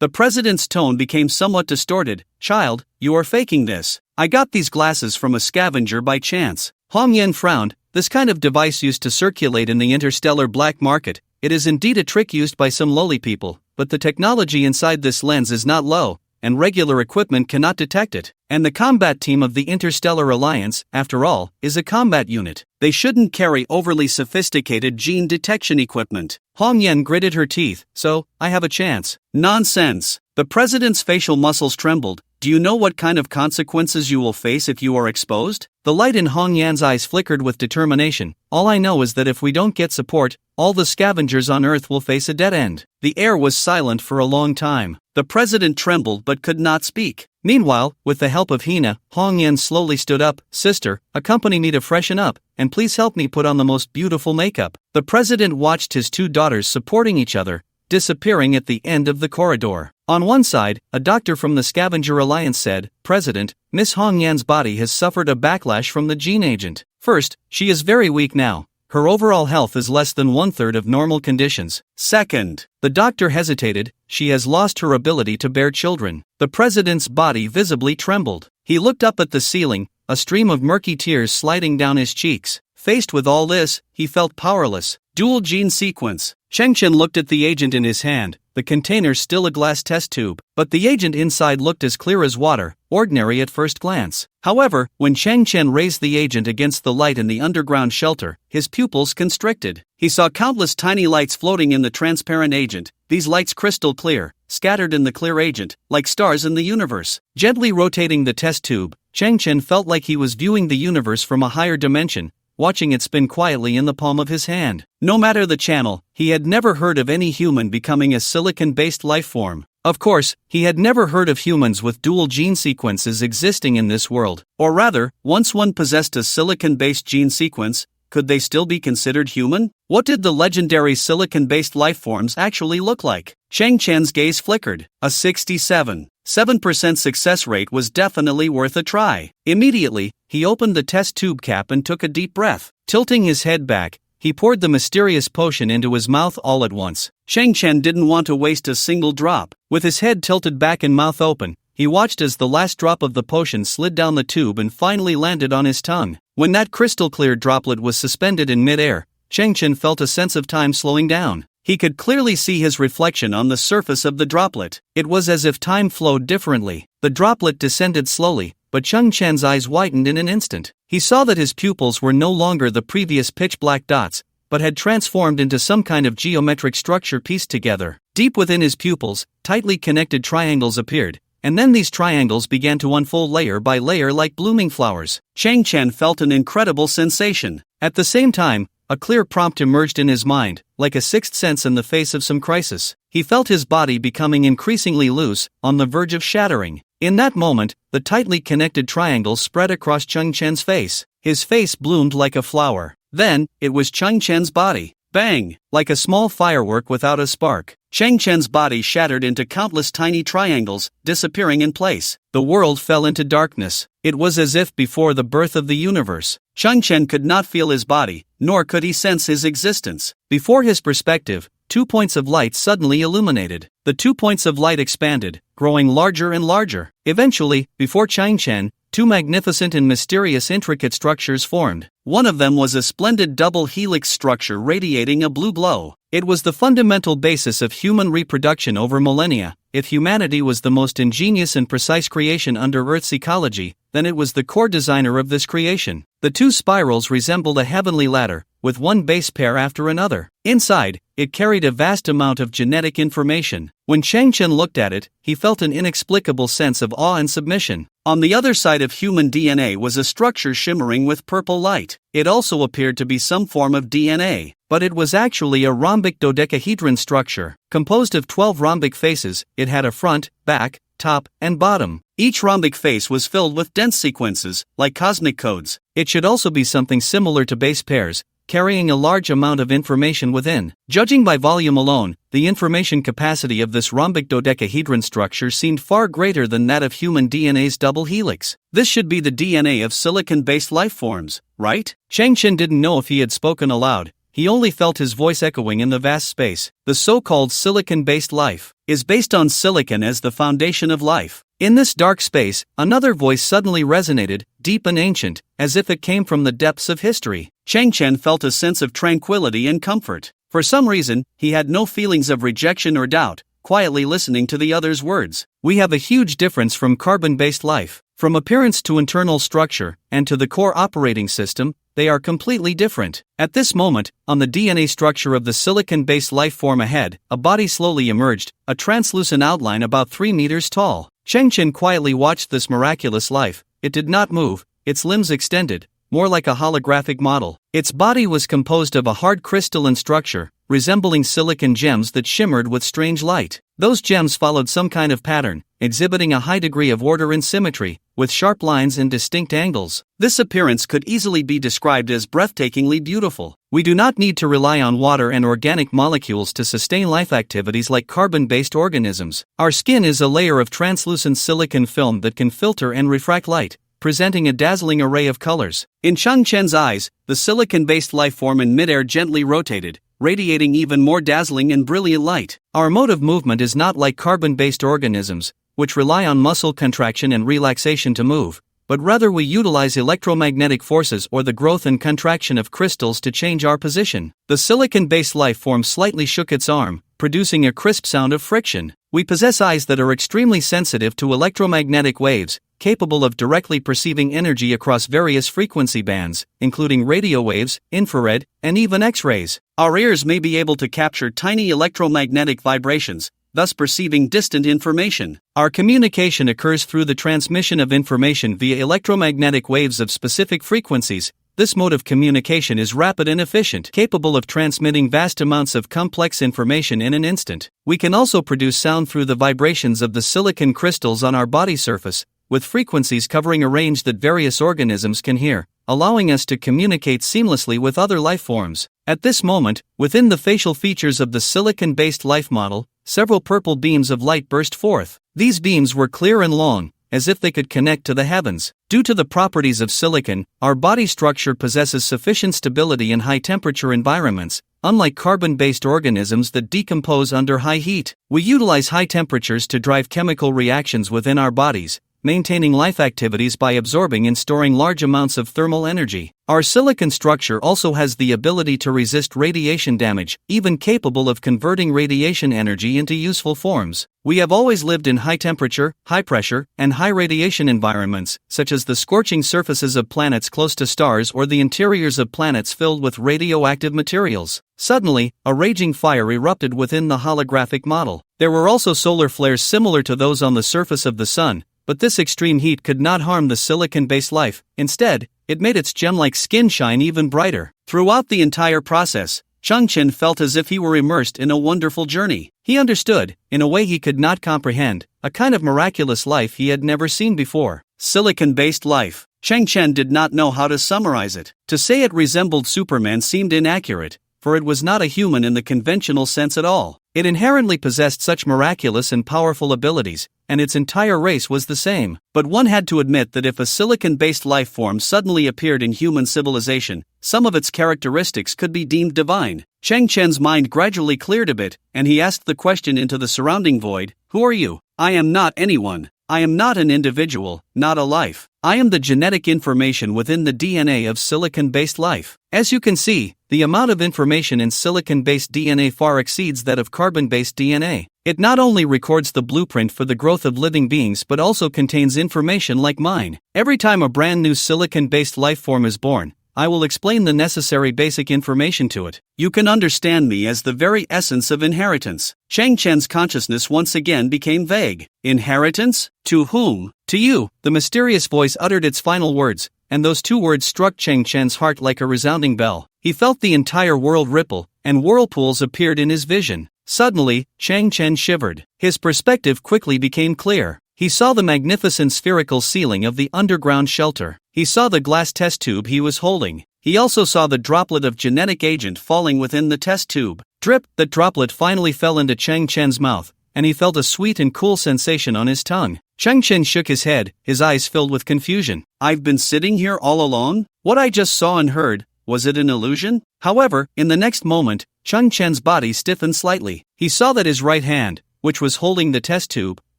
The president's tone became somewhat distorted. "Child, you are faking this. I got these glasses from a scavenger by chance." Hong Yan frowned. "This kind of device used to circulate in the interstellar black market. It is indeed a trick used by some lowly people, but the technology inside this lens is not low, and regular equipment cannot detect it. And the combat team of the Interstellar Alliance, after all, is a combat unit. They shouldn't carry overly sophisticated gene detection equipment." Hong Yan gritted her teeth. "So, I have a chance." "Nonsense!" The president's facial muscles trembled. Do you know what kind of consequences you will face if you are exposed? The light in Hong Yan's eyes flickered with determination. All I know is that if we don't get support, all the scavengers on Earth will face a dead end. The air was silent for a long time. The president trembled but could not speak. Meanwhile, with the help of Hina, Hong Yan slowly stood up. Sister, accompany me to freshen up, and please help me put on the most beautiful makeup. The president watched his two daughters supporting each other, disappearing at the end of the corridor. On one side, a doctor from the Scavenger Alliance said, President, Miss Hong Yan's body has suffered a backlash from the gene agent. First, she is very weak now. Her overall health is less than 1/3 of normal conditions. Second, the doctor hesitated, she has lost her ability to bear children. The president's body visibly trembled. He looked up at the ceiling, a stream of murky tears sliding down his cheeks. Faced with all this, he felt powerless. Dual gene sequence. Chengchen looked at the agent in his hand, the container still a glass test tube, but the agent inside looked as clear as water, ordinary at first glance. However, when Chengchen raised the agent against the light in the underground shelter, his pupils constricted. He saw countless tiny lights floating in the transparent agent, these lights crystal clear, scattered in the clear agent, like stars in the universe. Gently rotating the test tube, Chengchen felt like he was viewing the universe from a higher dimension, watching it spin quietly in the palm of his hand. No matter the channel, he had never heard of any human becoming a silicon-based life form. Of course, he had never heard of humans with dual gene sequences existing in this world. Or rather, once one possessed a silicon-based gene sequence, could they still be considered human? What did the legendary silicon-based life forms actually look like? Cheng Chen's gaze flickered. A 67% success rate was definitely worth a try. Immediately, he opened the test tube cap and took a deep breath. Tilting his head back, he poured the mysterious potion into his mouth all at once. Cheng Chen didn't want to waste a single drop. With his head tilted back and mouth open, he watched as the last drop of the potion slid down the tube and finally landed on his tongue. When that crystal-clear droplet was suspended in mid-air, Cheng Chen felt a sense of time slowing down. He could clearly see his reflection on the surface of the droplet. It was as if time flowed differently. The droplet descended slowly, but Cheng Chen's eyes widened in an instant. He saw that his pupils were no longer the previous pitch-black dots, but had transformed into some kind of geometric structure pieced together. Deep within his pupils, tightly connected triangles appeared, and then these triangles began to unfold layer by layer like blooming flowers. Cheng Chen felt an incredible sensation. At the same time, a clear prompt emerged in his mind, like a sixth sense in the face of some crisis. He felt his body becoming increasingly loose, on the verge of shattering. In that moment, the tightly connected triangles spread across Cheng Chen's face. His face bloomed like a flower. Then, it was Cheng Chen's body. Bang! Like a small firework without a spark. Cheng Chen's body shattered into countless tiny triangles, disappearing in place. The world fell into darkness. It was as if before the birth of the universe. Cheng Chen could not feel his body, nor could he sense his existence. Before his perspective, 2 points of light suddenly illuminated. The 2 points of light expanded, growing larger and larger. Eventually, before Cheng Chen, 2 magnificent and mysterious intricate structures formed. One of them was a splendid double helix structure radiating a blue glow. It was the fundamental basis of human reproduction over millennia. If humanity was the most ingenious and precise creation under Earth's ecology, then it was the core designer of this creation. The 2 spirals resembled a heavenly ladder, with one base pair after another. Inside, it carried a vast amount of genetic information. When Cheng Chen looked at it, he felt an inexplicable sense of awe and submission. On the other side of human DNA was a structure shimmering with purple light. It also appeared to be some form of DNA, but it was actually a rhombic dodecahedron structure. Composed of 12 rhombic faces, it had a front, back, top, and bottom. Each rhombic face was filled with dense sequences, like cosmic codes. It should also be something similar to base pairs, carrying a large amount of information within. Judging by volume alone, the information capacity of this rhombic dodecahedron structure seemed far greater than that of human DNA's double helix. This should be the DNA of silicon-based life forms, right? Cheng Chen didn't know if he had spoken aloud. He only felt his voice echoing in the vast space. The so-called silicon-based life is based on silicon as the foundation of life. In this dark space, another voice suddenly resonated, deep and ancient, as if it came from the depths of history. Cheng Chen felt a sense of tranquility and comfort. For some reason, he had no feelings of rejection or doubt, quietly listening to the other's words. We have a huge difference from carbon-based life. From appearance to internal structure, and to the core operating system, they are completely different. At this moment, on the DNA structure of the silicon-based life form ahead, a body slowly emerged, a translucent outline about 3 meters tall. Cheng Chen quietly watched this miraculous life. It did not move, its limbs extended, more like a holographic model. Its body was composed of a hard crystalline structure, resembling silicon gems that shimmered with strange light. Those gems followed some kind of pattern, exhibiting a high degree of order and symmetry, with sharp lines and distinct angles. This appearance could easily be described as breathtakingly beautiful. We do not need to rely on water and organic molecules to sustain life activities like carbon-based organisms. Our skin is a layer of translucent silicon film that can filter and refract light, presenting a dazzling array of colors. In Cheng Chen's eyes, the silicon-based lifeform in midair gently rotated, radiating even more dazzling and brilliant light. Our mode of movement is not like carbon-based organisms, which rely on muscle contraction and relaxation to move, but rather we utilize electromagnetic forces or the growth and contraction of crystals to change our position. The silicon-based lifeform slightly shook its arm, producing a crisp sound of friction. We possess eyes that are extremely sensitive to electromagnetic waves, capable of directly perceiving energy across various frequency bands, including radio waves, infrared, and even X-rays. Our ears may be able to capture tiny electromagnetic vibrations, thus perceiving distant information. Our communication occurs through the transmission of information via electromagnetic waves of specific frequencies. This mode of communication is rapid and efficient, capable of transmitting vast amounts of complex information in an instant. We can also produce sound through the vibrations of the silicon crystals on our body surface, with frequencies covering a range that various organisms can hear, allowing us to communicate seamlessly with other life forms. At this moment, within the facial features of the silicon-based life model, several purple beams of light burst forth. These beams were clear and long, as if they could connect to the heavens. Due to the properties of silicon, our body structure possesses sufficient stability in high-temperature environments. Unlike carbon-based organisms that decompose under high heat, we utilize high temperatures to drive chemical reactions within our bodies, maintaining life activities by absorbing and storing large amounts of thermal energy. Our silicon structure also has the ability to resist radiation damage, even capable of converting radiation energy into useful forms. We have always lived in high temperature, high pressure, and high radiation environments, such as the scorching surfaces of planets close to stars or the interiors of planets filled with radioactive materials. Suddenly, a raging fire erupted within the holographic model. There were also solar flares similar to those on the surface of the sun, but this extreme heat could not harm the silicon-based life. Instead, it made its gem-like skin shine even brighter. Throughout the entire process, Cheng Chen felt as if he were immersed in a wonderful journey. He understood, in a way he could not comprehend, a kind of miraculous life he had never seen before. Silicon-based life. Cheng Chen did not know how to summarize it. To say it resembled Superman seemed inaccurate, for it was not a human in the conventional sense at all. It inherently possessed such miraculous and powerful abilities, and its entire race was the same. But one had to admit that if a silicon-based life form suddenly appeared in human civilization, some of its characteristics could be deemed divine. Cheng Chen's mind gradually cleared a bit, and he asked the question into the surrounding void, "Who are you?" "I am not anyone. I am not an individual, not a life. I am the genetic information within the DNA of silicon-based life." As you can see, the amount of information in silicon-based DNA far exceeds that of carbon-based DNA. It not only records the blueprint for the growth of living beings but also contains information like mine. Every time a brand new silicon-based life form is born, I will explain the necessary basic information to it. You can understand me as the very essence of inheritance. Cheng Chen's consciousness once again became vague. Inheritance? To whom? To you. The mysterious voice uttered its final words, and those two words struck Cheng Chen's heart like a resounding bell. He felt the entire world ripple, and whirlpools appeared in his vision. Suddenly, Cheng Chen shivered. His perspective quickly became clear. He saw the magnificent spherical ceiling of the underground shelter. He saw the glass test tube he was holding. He also saw the droplet of genetic agent falling within the test tube. Drip! That droplet finally fell into Cheng Chen's mouth, and he felt a sweet and cool sensation on his tongue. Cheng Chen shook his head, his eyes filled with confusion. I've been sitting here all along? What I just saw and heard, was it an illusion? However, in the next moment, Cheng Chen's body stiffened slightly. He saw that his right hand, which was holding the test tube,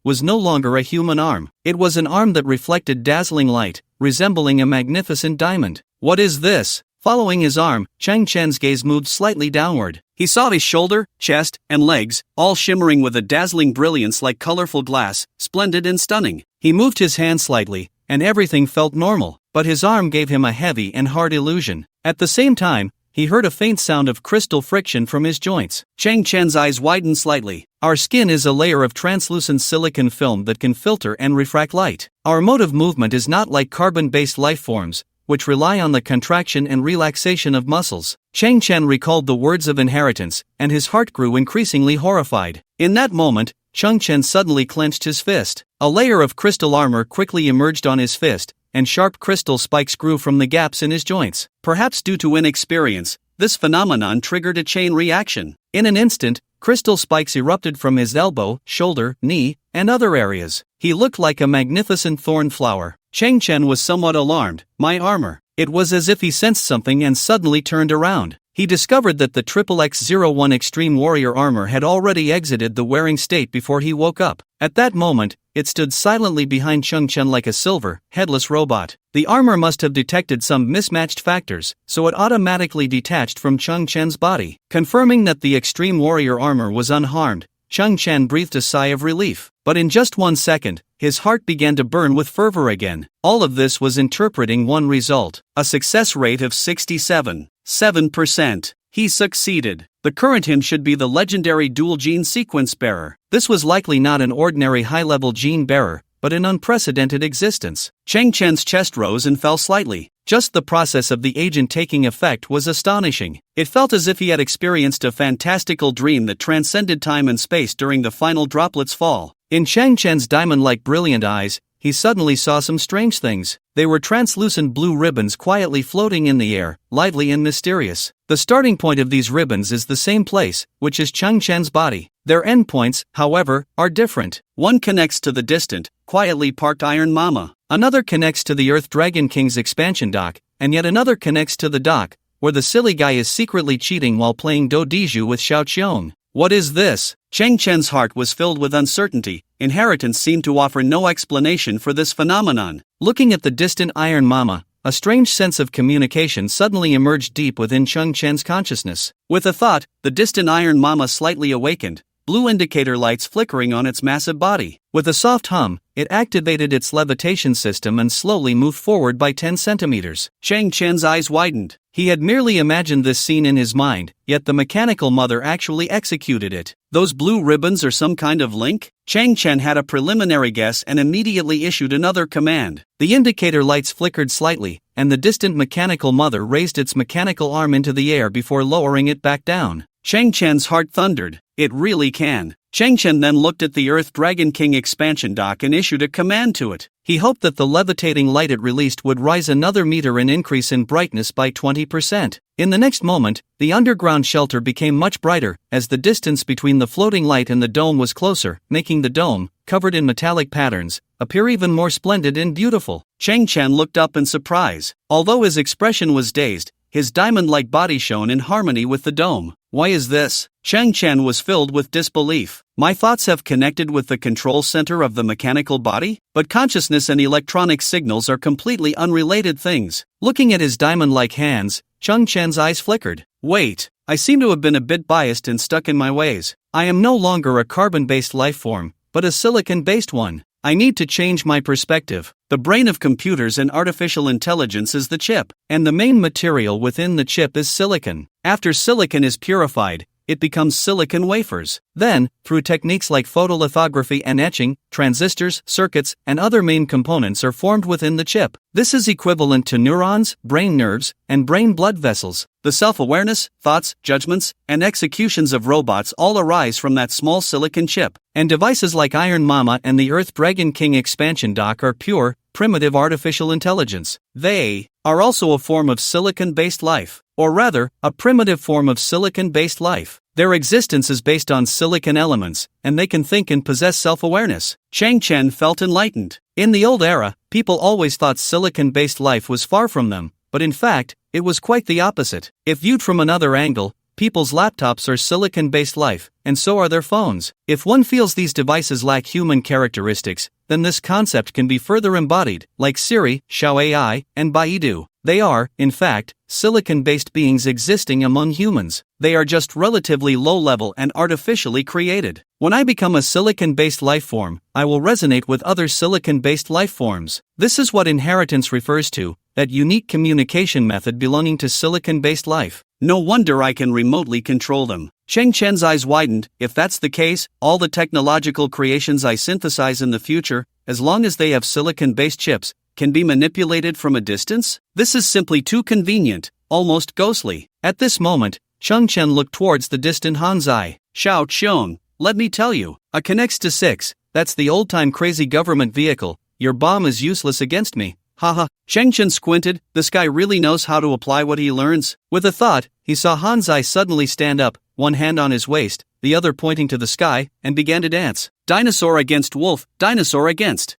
was no longer a human arm. It was an arm that reflected dazzling light, resembling a magnificent diamond. What is this? Following his arm, Cheng Chen's gaze moved slightly downward. He saw his shoulder, chest, and legs, all shimmering with a dazzling brilliance like colorful glass, splendid and stunning. He moved his hand slightly, and everything felt normal, but his arm gave him a heavy and hard illusion. At the same time, he heard a faint sound of crystal friction from his joints. Chang Chen's eyes widened slightly. Our skin is a layer of translucent silicon film that can filter and refract light. Our mode of movement is not like carbon-based life forms, which rely on the contraction and relaxation of muscles. Chang Chen recalled the words of inheritance, and his heart grew increasingly horrified. In that moment, Chang Chen suddenly clenched his fist. A layer of crystal armor quickly emerged on his fist, and sharp crystal spikes grew from the gaps in his joints. Perhaps due to inexperience, this phenomenon triggered a chain reaction. In an instant, crystal spikes erupted from his elbow, shoulder, knee, and other areas. He looked like a magnificent thorn flower. Chang Chen was somewhat alarmed. My armor. It was as if he sensed something and suddenly turned around. He discovered that the XXX-01 Extreme Warrior armor had already exited the wearing state before he woke up. At that moment, it stood silently behind Chang Chen like a silver, headless robot. The armor must have detected some mismatched factors, so it automatically detached from Chang Chen's body. Confirming that the Extreme Warrior armor was unharmed, Chang Chen breathed a sigh of relief. But in just 1 second, his heart began to burn with fervor again. All of this was interpreting one result: a success rate of 67.7%. He succeeded. The current him should be the legendary dual gene sequence bearer. This was likely not an ordinary high-level gene bearer, but an unprecedented existence. Chang Chen's chest rose and fell slightly. Just the process of the agent taking effect was astonishing. It felt as if he had experienced a fantastical dream that transcended time and space during the final droplet's fall. In Chang Chen's diamond-like brilliant eyes, he suddenly saw some strange things. They were translucent blue ribbons quietly floating in the air, lively and mysterious. The starting point of these ribbons is the same place, which is Chang Chen's body. Their endpoints, however, are different. One connects to the distant, quietly parked Iron Mama. Another connects to the Earth Dragon King's expansion dock, and yet another connects to the dock, where the silly guy is secretly cheating while playing Do Diju with Xiao Qiong. What is this? Chang Chen's heart was filled with uncertainty. Inheritance seemed to offer no explanation for this phenomenon. Looking at the distant Iron Mama, a strange sense of communication suddenly emerged deep within Chang Chen's consciousness. With a thought, the distant Iron Mama slightly awakened, blue indicator lights flickering on its massive body. With a soft hum, it activated its levitation system and slowly moved forward by 10 centimeters. Chang Chen's eyes widened. He had merely imagined this scene in his mind, yet the mechanical mother actually executed it. Those blue ribbons are some kind of link? Chang Chen had a preliminary guess and immediately issued another command. The indicator lights flickered slightly, and the distant mechanical mother raised its mechanical arm into the air before lowering it back down. Chang Chen's heart thundered. It really can. Chang Chen then looked at the Earth Dragon King expansion dock and issued a command to it. He hoped that the levitating light it released would rise another meter and increase in brightness by 20%. In the next moment, the underground shelter became much brighter, as the distance between the floating light and the dome was closer, making the dome, covered in metallic patterns, appear even more splendid and beautiful. Chang Chen looked up in surprise. Although his expression was dazed, his diamond-like body shone in harmony with the dome. Why is this? Chang Chen was filled with disbelief. My thoughts have connected with the control center of the mechanical body? But consciousness and electronic signals are completely unrelated things. Looking at his diamond-like hands, Chang Chen's eyes flickered. Wait, I seem to have been a bit biased and stuck in my ways. I am no longer a carbon-based life form, but a silicon-based one. I need to change my perspective. The brain of computers and artificial intelligence is the chip, and the main material within the chip is silicon. After silicon is purified, it becomes silicon wafers. Then, through techniques like photolithography and etching, transistors, circuits, and other main components are formed within the chip. This is equivalent to neurons, brain nerves, and brain blood vessels. The self-awareness, thoughts, judgments, and executions of robots all arise from that small silicon chip. And devices like Iron Mama and the Earth Dragon King expansion dock are pure, primitive artificial intelligence. They are also a form of silicon-based life. Or rather, a primitive form of silicon-based life. Their existence is based on silicon elements, and they can think and possess self-awareness. Chang Chen felt enlightened. In the old era, people always thought silicon-based life was far from them, but in fact, it was quite the opposite. If viewed from another angle, people's laptops are silicon-based life, and so are their phones. If one feels these devices lack human characteristics, then this concept can be further embodied, like Siri, Xiao AI, and Baidu. They are, in fact, silicon-based beings existing among humans. They are just relatively low-level and artificially created. When I become a silicon-based life form, I will resonate with other silicon-based life forms. This is what inheritance refers to, that unique communication method belonging to silicon-based life. No wonder I can remotely control them. Cheng Chen's eyes widened. If that's the case, all the technological creations I synthesize in the future, as long as they have silicon-based chips, can be manipulated from a distance? This is simply too convenient, almost ghostly. At this moment, Cheng Chen looked towards the distant Hanzai. Xiao Qiong, let me tell you, a connects to 6, that's the old-time crazy government vehicle. Your bomb is useless against me. Haha. Cheng Chen squinted. This guy really knows how to apply what he learns. With a thought, he saw Hanzai suddenly stand up, one hand on his waist, the other pointing to the sky, and began to dance. Dinosaur against wolf, dinosaur against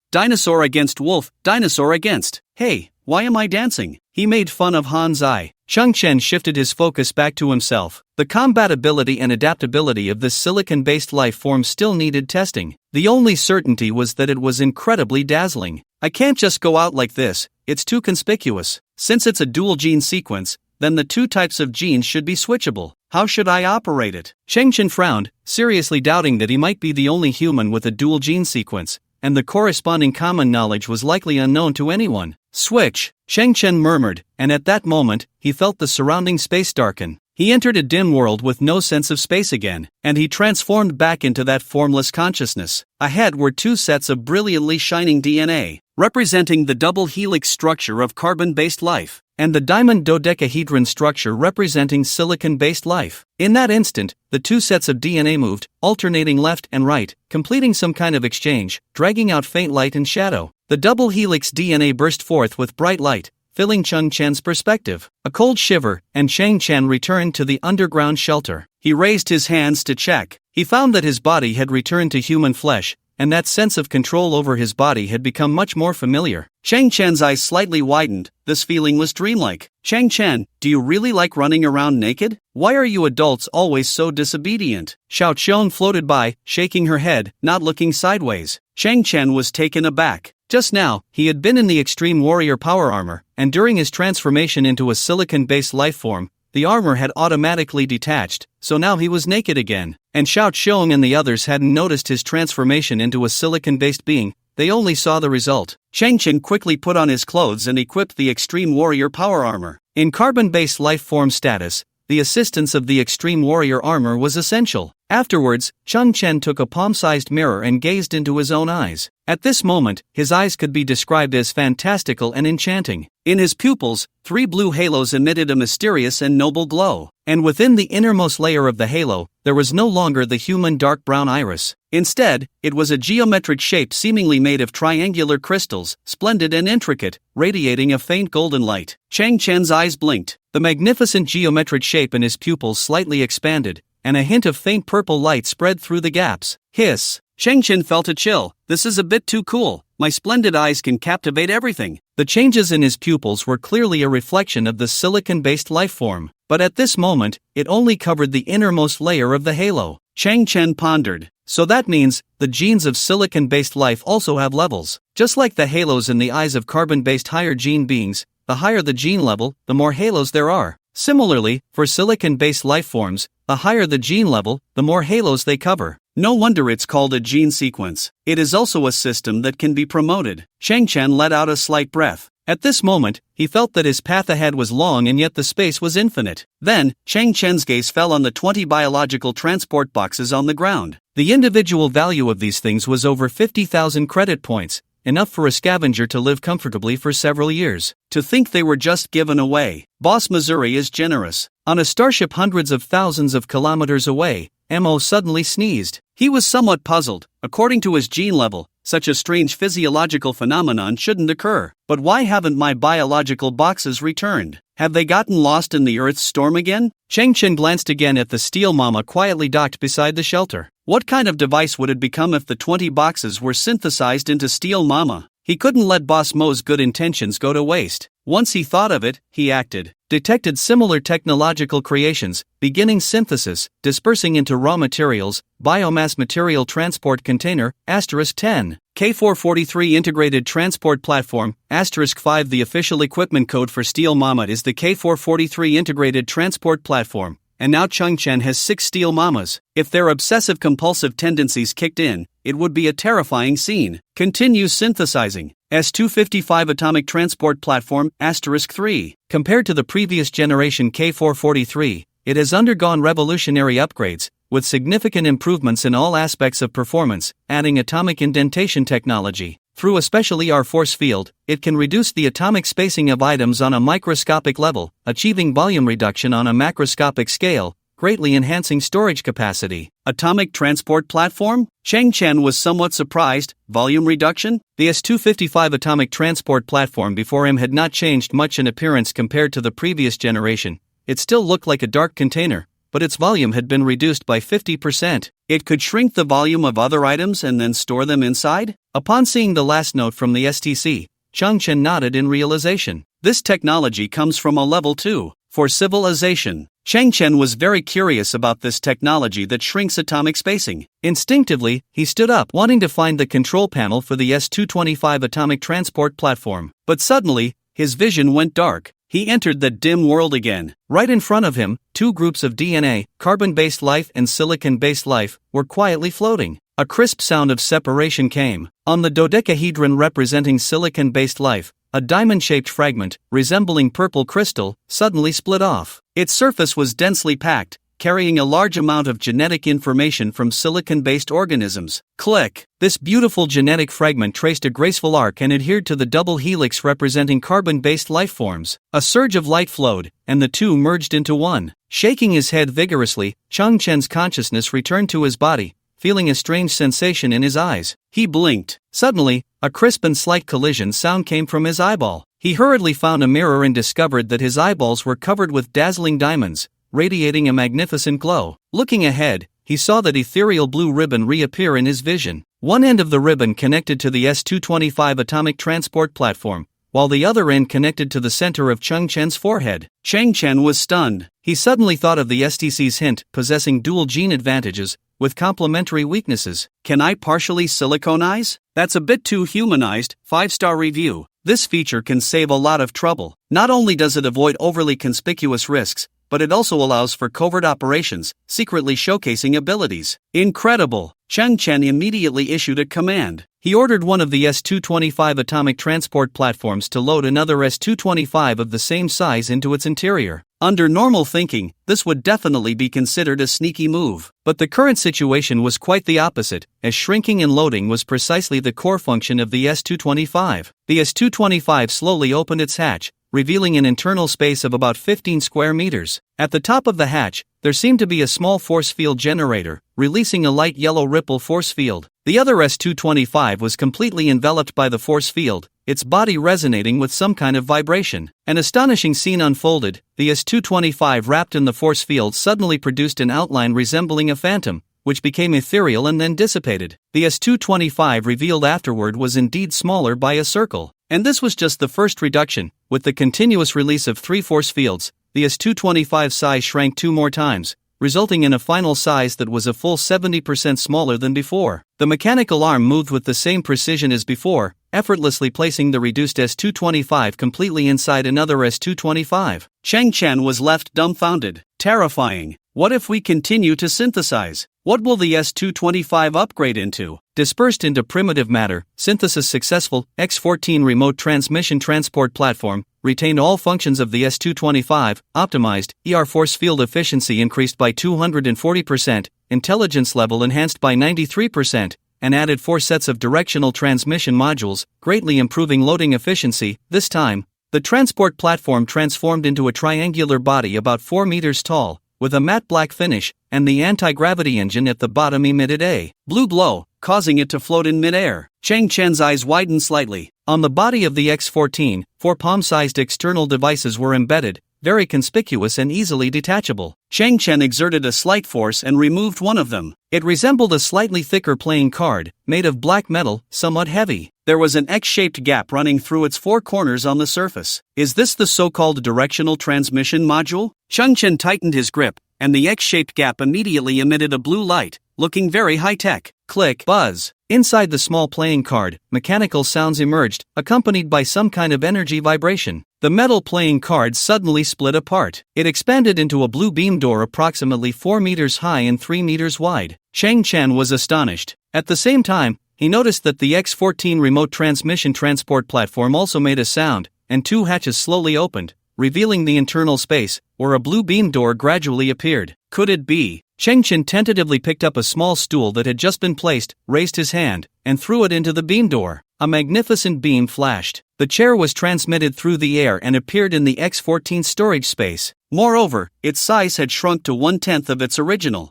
wolf, dinosaur against. Hey, why am I dancing? He made fun of Hanzai. Cheng Chen shifted his focus back to himself. The combatability and adaptability of this silicon-based life form still needed testing. The only certainty was that it was incredibly dazzling. I can't just go out like this, it's too conspicuous. Since it's a dual gene sequence, then the two types of genes should be switchable. How should I operate it? Cheng Chen frowned, seriously doubting that he might be the only human with a dual gene sequence, and the corresponding common knowledge was likely unknown to anyone. Switch, Cheng Chen murmured, and at that moment, he felt the surrounding space darken. He entered a dim world with no sense of space again, and he transformed back into that formless consciousness. Ahead were two sets of brilliantly shining DNA, representing the double helix structure of carbon-based life, and the diamond dodecahedron structure representing silicon-based life. In that instant, the two sets of DNA moved, alternating left and right, completing some kind of exchange, dragging out faint light and shadow. The double helix DNA burst forth with bright light, filling Cheng Chen's perspective. A cold shiver, and Cheng Chen returned to the underground shelter. He raised his hands to check. He found that his body had returned to human flesh, and that sense of control over his body had become much more familiar. Cheng Chen's eyes slightly widened. This feeling was dreamlike. Cheng Chen, do you really like running around naked? Why are you adults always so disobedient? Xiao Qiong floated by, shaking her head, not looking sideways. Cheng Chen was taken aback. Just now, he had been in the Extreme Warrior Power Armor, and during his transformation into a silicon-based life form, the armor had automatically detached, so now he was naked again. And Xiao Qiong and the others hadn't noticed his transformation into a silicon-based being, they only saw the result. Cheng Chen quickly put on his clothes and equipped the Extreme Warrior Power Armor. In carbon-based life form status, the assistance of the Extreme Warrior Armor was essential. Afterwards, Cheng Chen took a palm-sized mirror and gazed into his own eyes. At this moment, his eyes could be described as fantastical and enchanting. In his pupils, 3 blue halos emitted a mysterious and noble glow. And within the innermost layer of the halo, there was no longer the human dark brown iris. Instead, it was a geometric shape seemingly made of triangular crystals, splendid and intricate, radiating a faint golden light. Cheng Chen's eyes blinked. The magnificent geometric shape in his pupils slightly expanded, and a hint of faint purple light spread through the gaps. Hiss! Cheng Chen felt a chill. This is a bit too cool. My splendid eyes can captivate everything. The changes in his pupils were clearly a reflection of the silicon-based life form, but at this moment, it only covered the innermost layer of the halo. Cheng Chen pondered. So that means, the genes of silicon-based life also have levels. Just like the halos in the eyes of carbon-based higher gene beings, the higher the gene level, the more halos there are. Similarly, for silicon-based life forms, the higher the gene level, the more halos they cover. No wonder it's called a gene sequence. It is also a system that can be promoted. Cheng Chen let out a slight breath. At this moment, he felt that his path ahead was long and yet the space was infinite. Then, Cheng Chen's gaze fell on the 20 biological transport boxes on the ground. The individual value of these things was over 50,000 credit points, enough for a scavenger to live comfortably for several years. To think they were just given away. Boss Missouri is generous. On a starship hundreds of thousands of kilometers away, Mo suddenly sneezed. He was somewhat puzzled. According to his gene level, such a strange physiological phenomenon shouldn't occur. But why haven't my biological boxes returned? Have they gotten lost in the Earth's storm again? Cheng Chen glanced again at the steel mama quietly docked beside the shelter. What kind of device would it become if the 20 boxes were synthesized into steel mama? He couldn't let Boss Mo's good intentions go to waste. Once he thought of it, he acted. Detected similar technological creations, beginning synthesis, dispersing into raw materials, biomass material transport container, *10. K443 Integrated Transport Platform, *5 The official equipment code for Steel Mama is the K443 Integrated Transport Platform, and now Changchen has 6 steel mamas. If their obsessive-compulsive tendencies kicked in, it would be a terrifying scene. Continues synthesizing. S255 Atomic Transport Platform, *3. Compared to the previous generation K443, it has undergone revolutionary upgrades, with significant improvements in all aspects of performance, adding atomic indentation technology. Through a special force field, it can reduce the atomic spacing of items on a microscopic level, achieving volume reduction on a macroscopic scale, greatly enhancing storage capacity. Atomic Transport Platform? Changchen was somewhat surprised. Volume reduction? The S255 Atomic Transport Platform before him had not changed much in appearance compared to the previous generation. It still looked like a dark container, but its volume had been reduced by 50%. It could shrink the volume of other items and then store them inside? Upon seeing the last note from the STC, Changchen nodded in realization. This technology comes from a level 2, for civilization. Changchen was very curious about this technology that shrinks atomic spacing. Instinctively, he stood up, wanting to find the control panel for the S225 Atomic Transport Platform. But suddenly, his vision went dark. He entered the dim world again. Right in front of him, 2 groups of DNA, carbon-based life and silicon-based life, were quietly floating. A crisp sound of separation came. On the dodecahedron representing silicon-based life, a diamond-shaped fragment, resembling purple crystal, suddenly split off. Its surface was densely packed, carrying a large amount of genetic information from silicon-based organisms. Click! This beautiful genetic fragment traced a graceful arc and adhered to the double helix representing carbon-based life forms. A surge of light flowed, and the two merged into one. Shaking his head vigorously, Changchen's consciousness returned to his body, feeling a strange sensation in his eyes. He blinked. Suddenly, a crisp and slight collision sound came from his eyeball. He hurriedly found a mirror and discovered that his eyeballs were covered with dazzling diamonds, radiating a magnificent glow. Looking ahead, he saw that ethereal blue ribbon reappear in his vision. One end of the ribbon connected to the S225 Atomic Transport Platform, while the other end connected to the center of Changchen's forehead. Changchen was stunned. He suddenly thought of the STC's hint, possessing dual gene advantages, with complementary weaknesses. Can I partially siliconize? That's a bit too humanized. 5-star review. This feature can save a lot of trouble. Not only does it avoid overly conspicuous risks, but it also allows for covert operations, secretly showcasing abilities. Incredible! Changchen immediately issued a command. He ordered one of the S225 atomic transport platforms to load another S225 of the same size into its interior. Under normal thinking, this would definitely be considered a sneaky move. But the current situation was quite the opposite, as shrinking and loading was precisely the core function of the S225. The S225 slowly opened its hatch, revealing an internal space of about 15 square meters. At the top of the hatch, there seemed to be a small force field generator, releasing a light yellow ripple force field. The other S225 was completely enveloped by the force field, its body resonating with some kind of vibration. An astonishing scene unfolded. The S225 wrapped in the force field suddenly produced an outline resembling a phantom, which became ethereal and then dissipated. The S225 revealed afterward was indeed smaller by a circle. And this was just the first reduction. With the continuous release of 3 force fields, the S225 size shrank 2 more times, resulting in a final size that was a full 70% smaller than before. The mechanical arm moved with the same precision as before, effortlessly placing the reduced S225 completely inside another S225. Changchen was left dumbfounded. Terrifying. What if we continue to synthesize? What will the S225 upgrade into? Dispersed into primitive matter, synthesis successful. X14 remote transmission transport platform retained all functions of the S225, optimized, force field efficiency increased by 240%, intelligence level enhanced by 93%, and added 4 sets of directional transmission modules, greatly improving loading efficiency. This time, the transport platform transformed into a triangular body about 4 meters tall, with a matte black finish, and the anti-gravity engine at the bottom emitted a blue glow, causing it to float in midair. Changchen's eyes widened slightly. On the body of the X14, 4 palm-sized external devices were embedded, very conspicuous and easily detachable. Changchen exerted a slight force and removed one of them. It resembled a slightly thicker playing card, made of black metal, somewhat heavy. There was an X-shaped gap running through its 4 corners on the surface. Is this the so-called directional transmission module? Changchen tightened his grip, and the X-shaped gap immediately emitted a blue light, looking very high-tech. click, buzz. Inside the small playing card, mechanical sounds emerged, accompanied by some kind of energy vibration. The metal playing card suddenly split apart. It expanded into a blue beam door approximately 4 meters high and 3 meters wide. Chang Chen was astonished. At the same time, he noticed that the X-14 remote transmission transport platform also made a sound, and 2 hatches slowly opened, revealing the internal space, where a blue beam door gradually appeared. Could it be? Cheng Chen tentatively picked up a small stool that had just been placed, raised his hand, and threw it into the beam door. A magnificent beam flashed. The chair was transmitted through the air and appeared in the X-14 storage space. Moreover, its size had shrunk to 1/10 of its original.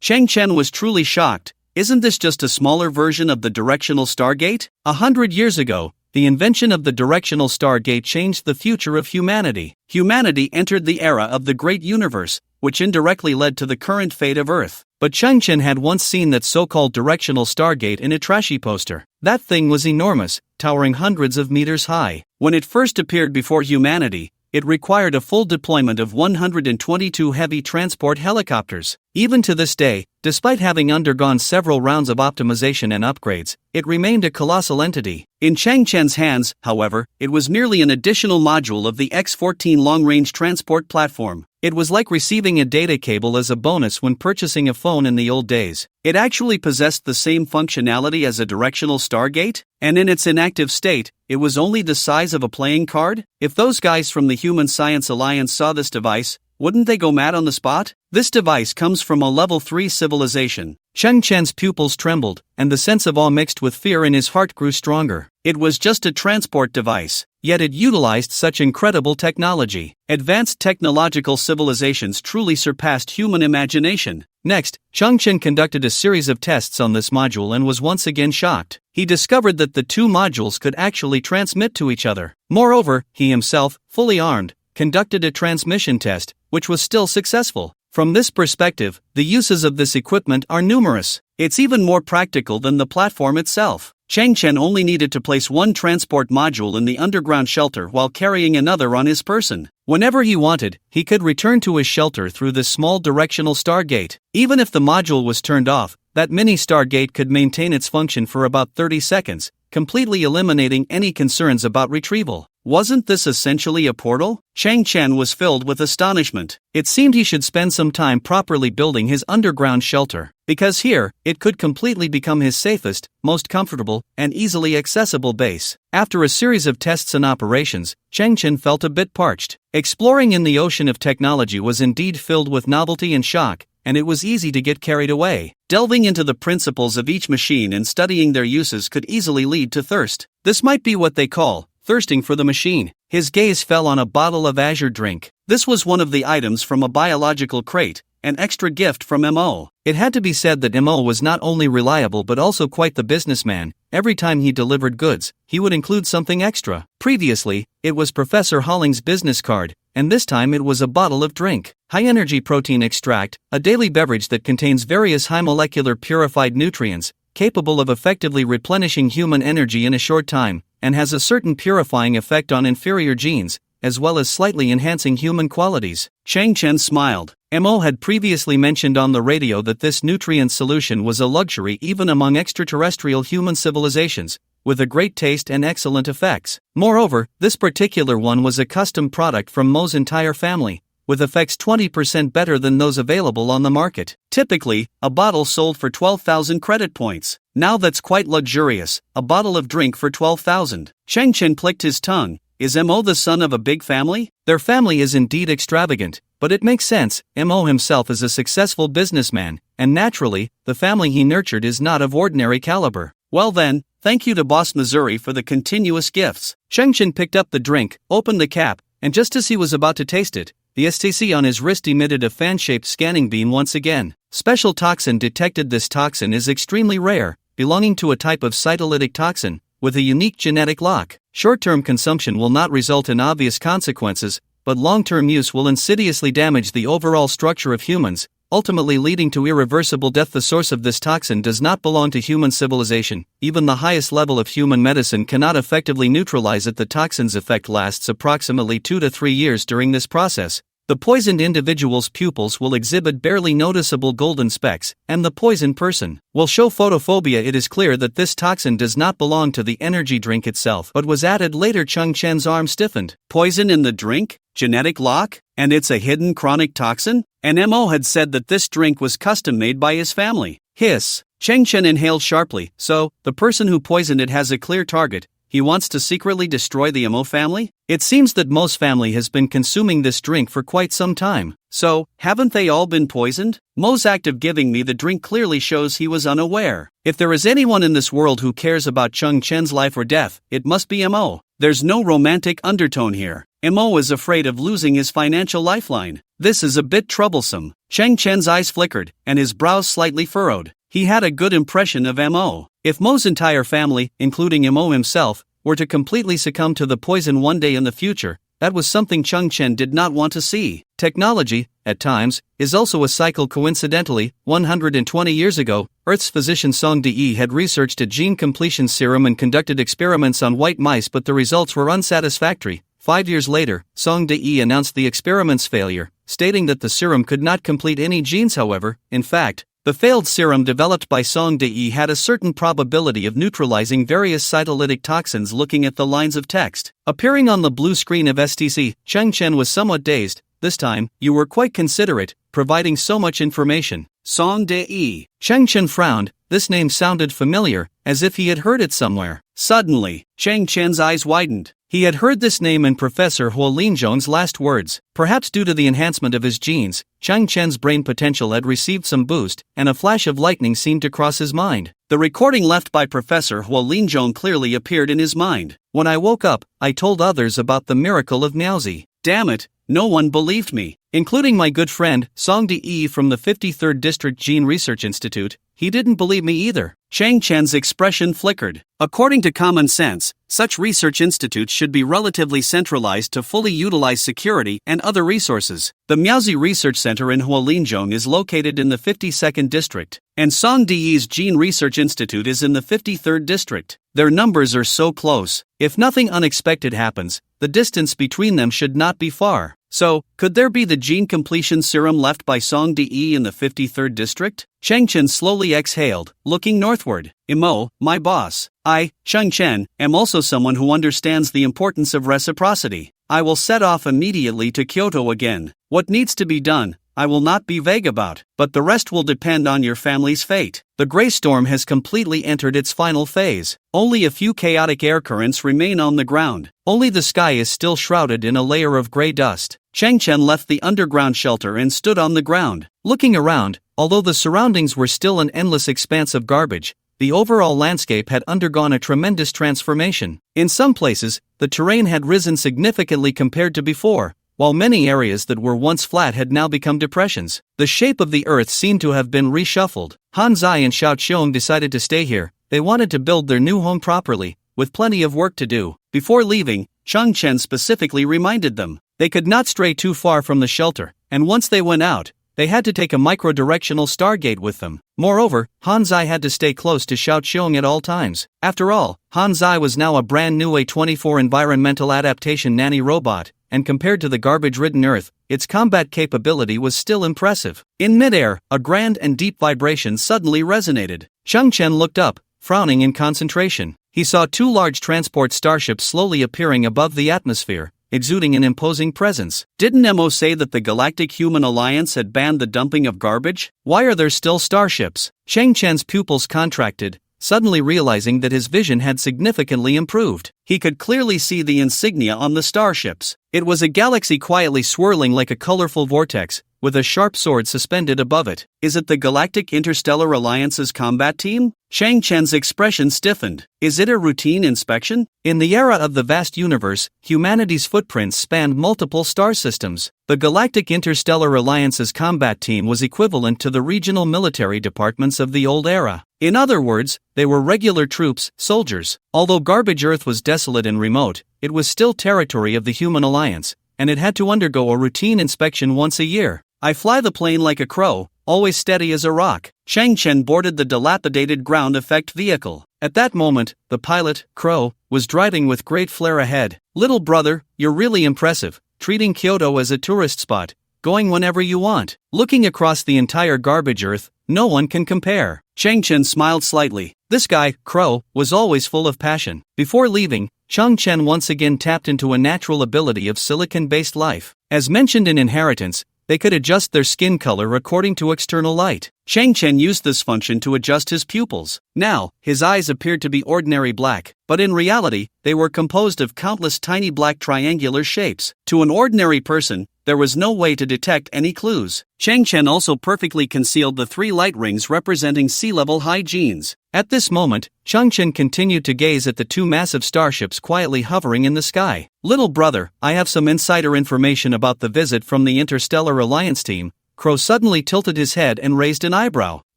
Cheng Chen was truly shocked. Isn't this just a smaller version of the directional Stargate? 100 years ago, the invention of the directional Stargate changed the future of humanity. Humanity entered the era of the Great Universe, which indirectly led to the current fate of Earth. But Cheng Chen had once seen that so-called directional Stargate in a trashy poster. That thing was enormous, towering hundreds of meters high. When it first appeared before humanity, it required a full deployment of 122 heavy transport helicopters. Even to this day, despite having undergone several rounds of optimization and upgrades, it remained a colossal entity. In Chang Chen's hands, however, it was merely an additional module of the X-14 long-range transport platform. It was like receiving a data cable as a bonus when purchasing a phone in the old days. It actually possessed the same functionality as a directional Stargate, and in its inactive state, it was only the size of a playing card? If those guys from the Human Science Alliance saw this device, wouldn't they go mad on the spot? This device comes from a level 3 civilization. Cheng Chen's pupils trembled, and the sense of awe mixed with fear in his heart grew stronger. It was just a transport device, yet it utilized such incredible technology. Advanced technological civilizations truly surpassed human imagination. Next, Cheng Chen conducted a series of tests on this module and was once again shocked. He discovered that the two modules could actually transmit to each other. Moreover, he himself, fully armed, conducted a transmission test, which was still successful. From this perspective, the uses of this equipment are numerous. It's even more practical than the platform itself. Cheng Chen only needed to place one transport module in the underground shelter while carrying another on his person. Whenever he wanted, he could return to his shelter through this small directional Stargate. Even if the module was turned off, that mini Stargate could maintain its function for about 30 seconds, completely eliminating any concerns about retrieval. Wasn't this essentially a portal? Cheng Chen was filled with astonishment. It seemed he should spend some time properly building his underground shelter, because here, it could completely become his safest, most comfortable, and easily accessible base. After a series of tests and operations, Cheng Chen felt a bit parched. Exploring in the ocean of technology was indeed filled with novelty and shock, and it was easy to get carried away. Delving into the principles of each machine and studying their uses could easily lead to thirst. This might be what they call thirsting for the machine. His gaze fell on a bottle of azure drink. This was one of the items from a biological crate, an extra gift from M.O. It had to be said that M.O. was not only reliable but also quite the businessman. Every time he delivered goods, he would include something extra. Previously, it was Professor Holling's business card, and this time it was a bottle of drink. High-energy protein extract, a daily beverage that contains various high-molecular purified nutrients, capable of effectively replenishing human energy in a short time, and has a certain purifying effect on inferior genes, as well as slightly enhancing human qualities. Cheng Chen smiled. M.O. had previously mentioned on the radio that this nutrient solution was a luxury even among extraterrestrial human civilizations, with a great taste and excellent effects. Moreover, this particular one was a custom product from Mo's entire family, with effects 20% better than those available on the market. Typically, a bottle sold for 12,000 credit points. Now that's quite luxurious, a bottle of drink for 12,000. Cheng Chen clicked his tongue. Is M.O. the son of a big family? Their family is indeed extravagant, but it makes sense. M.O. himself is a successful businessman, and naturally, the family he nurtured is not of ordinary caliber. Well then, thank you to Boss Missouri for the continuous gifts. Cheng Chen picked up the drink, opened the cap, and just as he was about to taste it, the STC on his wrist emitted a fan-shaped scanning beam once again. Special toxin detected. This toxin is extremely rare, belonging to a type of cytolytic toxin, with a unique genetic lock. Short-term consumption will not result in obvious consequences, but long-term use will insidiously damage the overall structure of humans, ultimately leading to irreversible death. The source of this toxin does not belong to human civilization. Even the highest level of human medicine cannot effectively neutralize it. The toxin's effect lasts approximately 2 to 3 years. During this process, The poisoned individual's pupils will exhibit barely noticeable golden specks, and the poisoned person will show photophobia. It is clear that this toxin does not belong to the energy drink itself but was added later. Chung Chen's arm stiffened. Poison in the drink? Genetic lock? And it's a hidden chronic toxin? And Mo had said that this drink was custom made by his family. Hiss. Cheng Chen inhaled sharply. So, the person who poisoned it has a clear target. He wants to secretly destroy the Mo family? It seems that Mo's family has been consuming this drink for quite some time. So, haven't they all been poisoned? Mo's act of giving me the drink clearly shows he was unaware. If there is anyone in this world who cares about Chung Chen's life or death, it must be Mo. There's no romantic undertone here. Mo is afraid of losing his financial lifeline. This is a bit troublesome. Cheng Chen's eyes flickered, and his brows slightly furrowed. He had a good impression of Mo. If Mo's entire family, including Mo himself, were to completely succumb to the poison one day in the future, that was something Chung Chen did not want to see. Technology, at times, is also a cycle. Coincidentally, 120 years ago, Earth's physician Song De had researched a gene completion serum and conducted experiments on white mice, but the results were unsatisfactory. 5 years later, Song De announced the experiment's failure, stating that the serum could not complete any genes. However, in fact, the failed serum developed by Song De had a certain probability of neutralizing various cytolytic toxins. Looking at the lines of text appearing on the blue screen of STC, Cheng Chen was somewhat dazed. This time, you were quite considerate, providing so much information. Song De. Cheng Chen frowned. This name sounded familiar, as if he had heard it somewhere. Suddenly, Cheng Chen's eyes widened. He had heard this name in Professor Huo Linzhong's last words. Perhaps due to the enhancement of his genes, Cheng Chen's brain potential had received some boost, and a flash of lightning seemed to cross his mind. The recording left by Professor Huo Linzhong clearly appeared in his mind. When I woke up, I told others about the miracle of Miaozi. Damn it, no one believed me, including my good friend, Song De from the 53rd District Gene Research Institute. He didn't believe me either. Cheng Chen's expression flickered. According to common sense, such research institutes should be relatively centralized to fully utilize security and other resources. The Miaozi Research Center in Huolinzhong is located in the 52nd District, and Song De's Gene Research Institute is in the 53rd District. Their numbers are so close. If nothing unexpected happens, the distance between them should not be far. So, could there be the gene completion serum left by Song De in the 53rd District? Cheng Chen slowly exhaled, looking northward. Mo, my boss. I, Cheng Chen, am also someone who understands the importance of reciprocity. I will set off immediately to Kyoto again. What needs to be done, I will not be vague about, but the rest will depend on your family's fate. The gray storm has completely entered its final phase. Only a few chaotic air currents remain on the ground. Only the sky is still shrouded in a layer of gray dust. Cheng Chen left the underground shelter and stood on the ground. Looking around, although the surroundings were still an endless expanse of garbage, the overall landscape had undergone a tremendous transformation. In some places, the terrain had risen significantly compared to before, while many areas that were once flat had now become depressions. The shape of the earth seemed to have been reshuffled. Han Zai and Xiao Qiong decided to stay here. They wanted to build their new home properly, with plenty of work to do. Before leaving, Cheng Chen specifically reminded them they could not stray too far from the shelter, and once they went out, they had to take a micro-directional stargate with them. Moreover, Han Zai had to stay close to Xiao Qiong at all times. After all, Han Zai was now a brand new A24 environmental adaptation nanny robot, and compared to the garbage-ridden Earth, its combat capability was still impressive. In midair, a grand and deep vibration suddenly resonated. Cheng Chen looked up, frowning in concentration. He saw two large transport starships slowly appearing above the atmosphere, exuding an imposing presence. Didn't Mo say that the Galactic Human Alliance had banned the dumping of garbage? Why are there still starships? Cheng Chen's pupils contracted, suddenly realizing that his vision had significantly improved. He could clearly see the insignia on the starships. It was a galaxy quietly swirling like a colorful vortex, with a sharp sword suspended above it. Is it the Galactic Interstellar Alliance's combat team? Cheng Chen's expression stiffened. Is it a routine inspection? In the era of the vast universe, humanity's footprints spanned multiple star systems. The Galactic Interstellar Alliance's combat team was equivalent to the regional military departments of the old era. In other words, they were regular troops, soldiers. Although Garbage Earth was desolate and remote, it was still territory of the Human Alliance, and it had to undergo a routine inspection once a year. I fly the plane like a crow, always steady as a rock. Cheng Chen boarded the dilapidated ground effect vehicle. At that moment, the pilot, Crow, was driving with great flair ahead. Little brother, you're really impressive. treating Kyoto as a tourist spot, going whenever you want. Looking across the entire garbage earth, no one can compare. Chang Chen smiled slightly. This guy, Crow, was always full of passion. Before leaving, Chang Chen once again tapped into a natural ability of silicon-based life. As mentioned in Inheritance, they could adjust their skin color according to external light. Chang Chen used this function to adjust his pupils. Now, his eyes appeared to be ordinary black, but in reality, they were composed of countless tiny black triangular shapes. To an ordinary person, there was no way to detect any clues. Chang Chen also perfectly concealed the 3 light rings representing sea-level high genes. At this moment, Chang Chen continued to gaze at the 2 massive starships quietly hovering in the sky. Little brother, I have some insider information about the visit from the Interstellar Alliance team. Crow suddenly tilted his head and raised an eyebrow.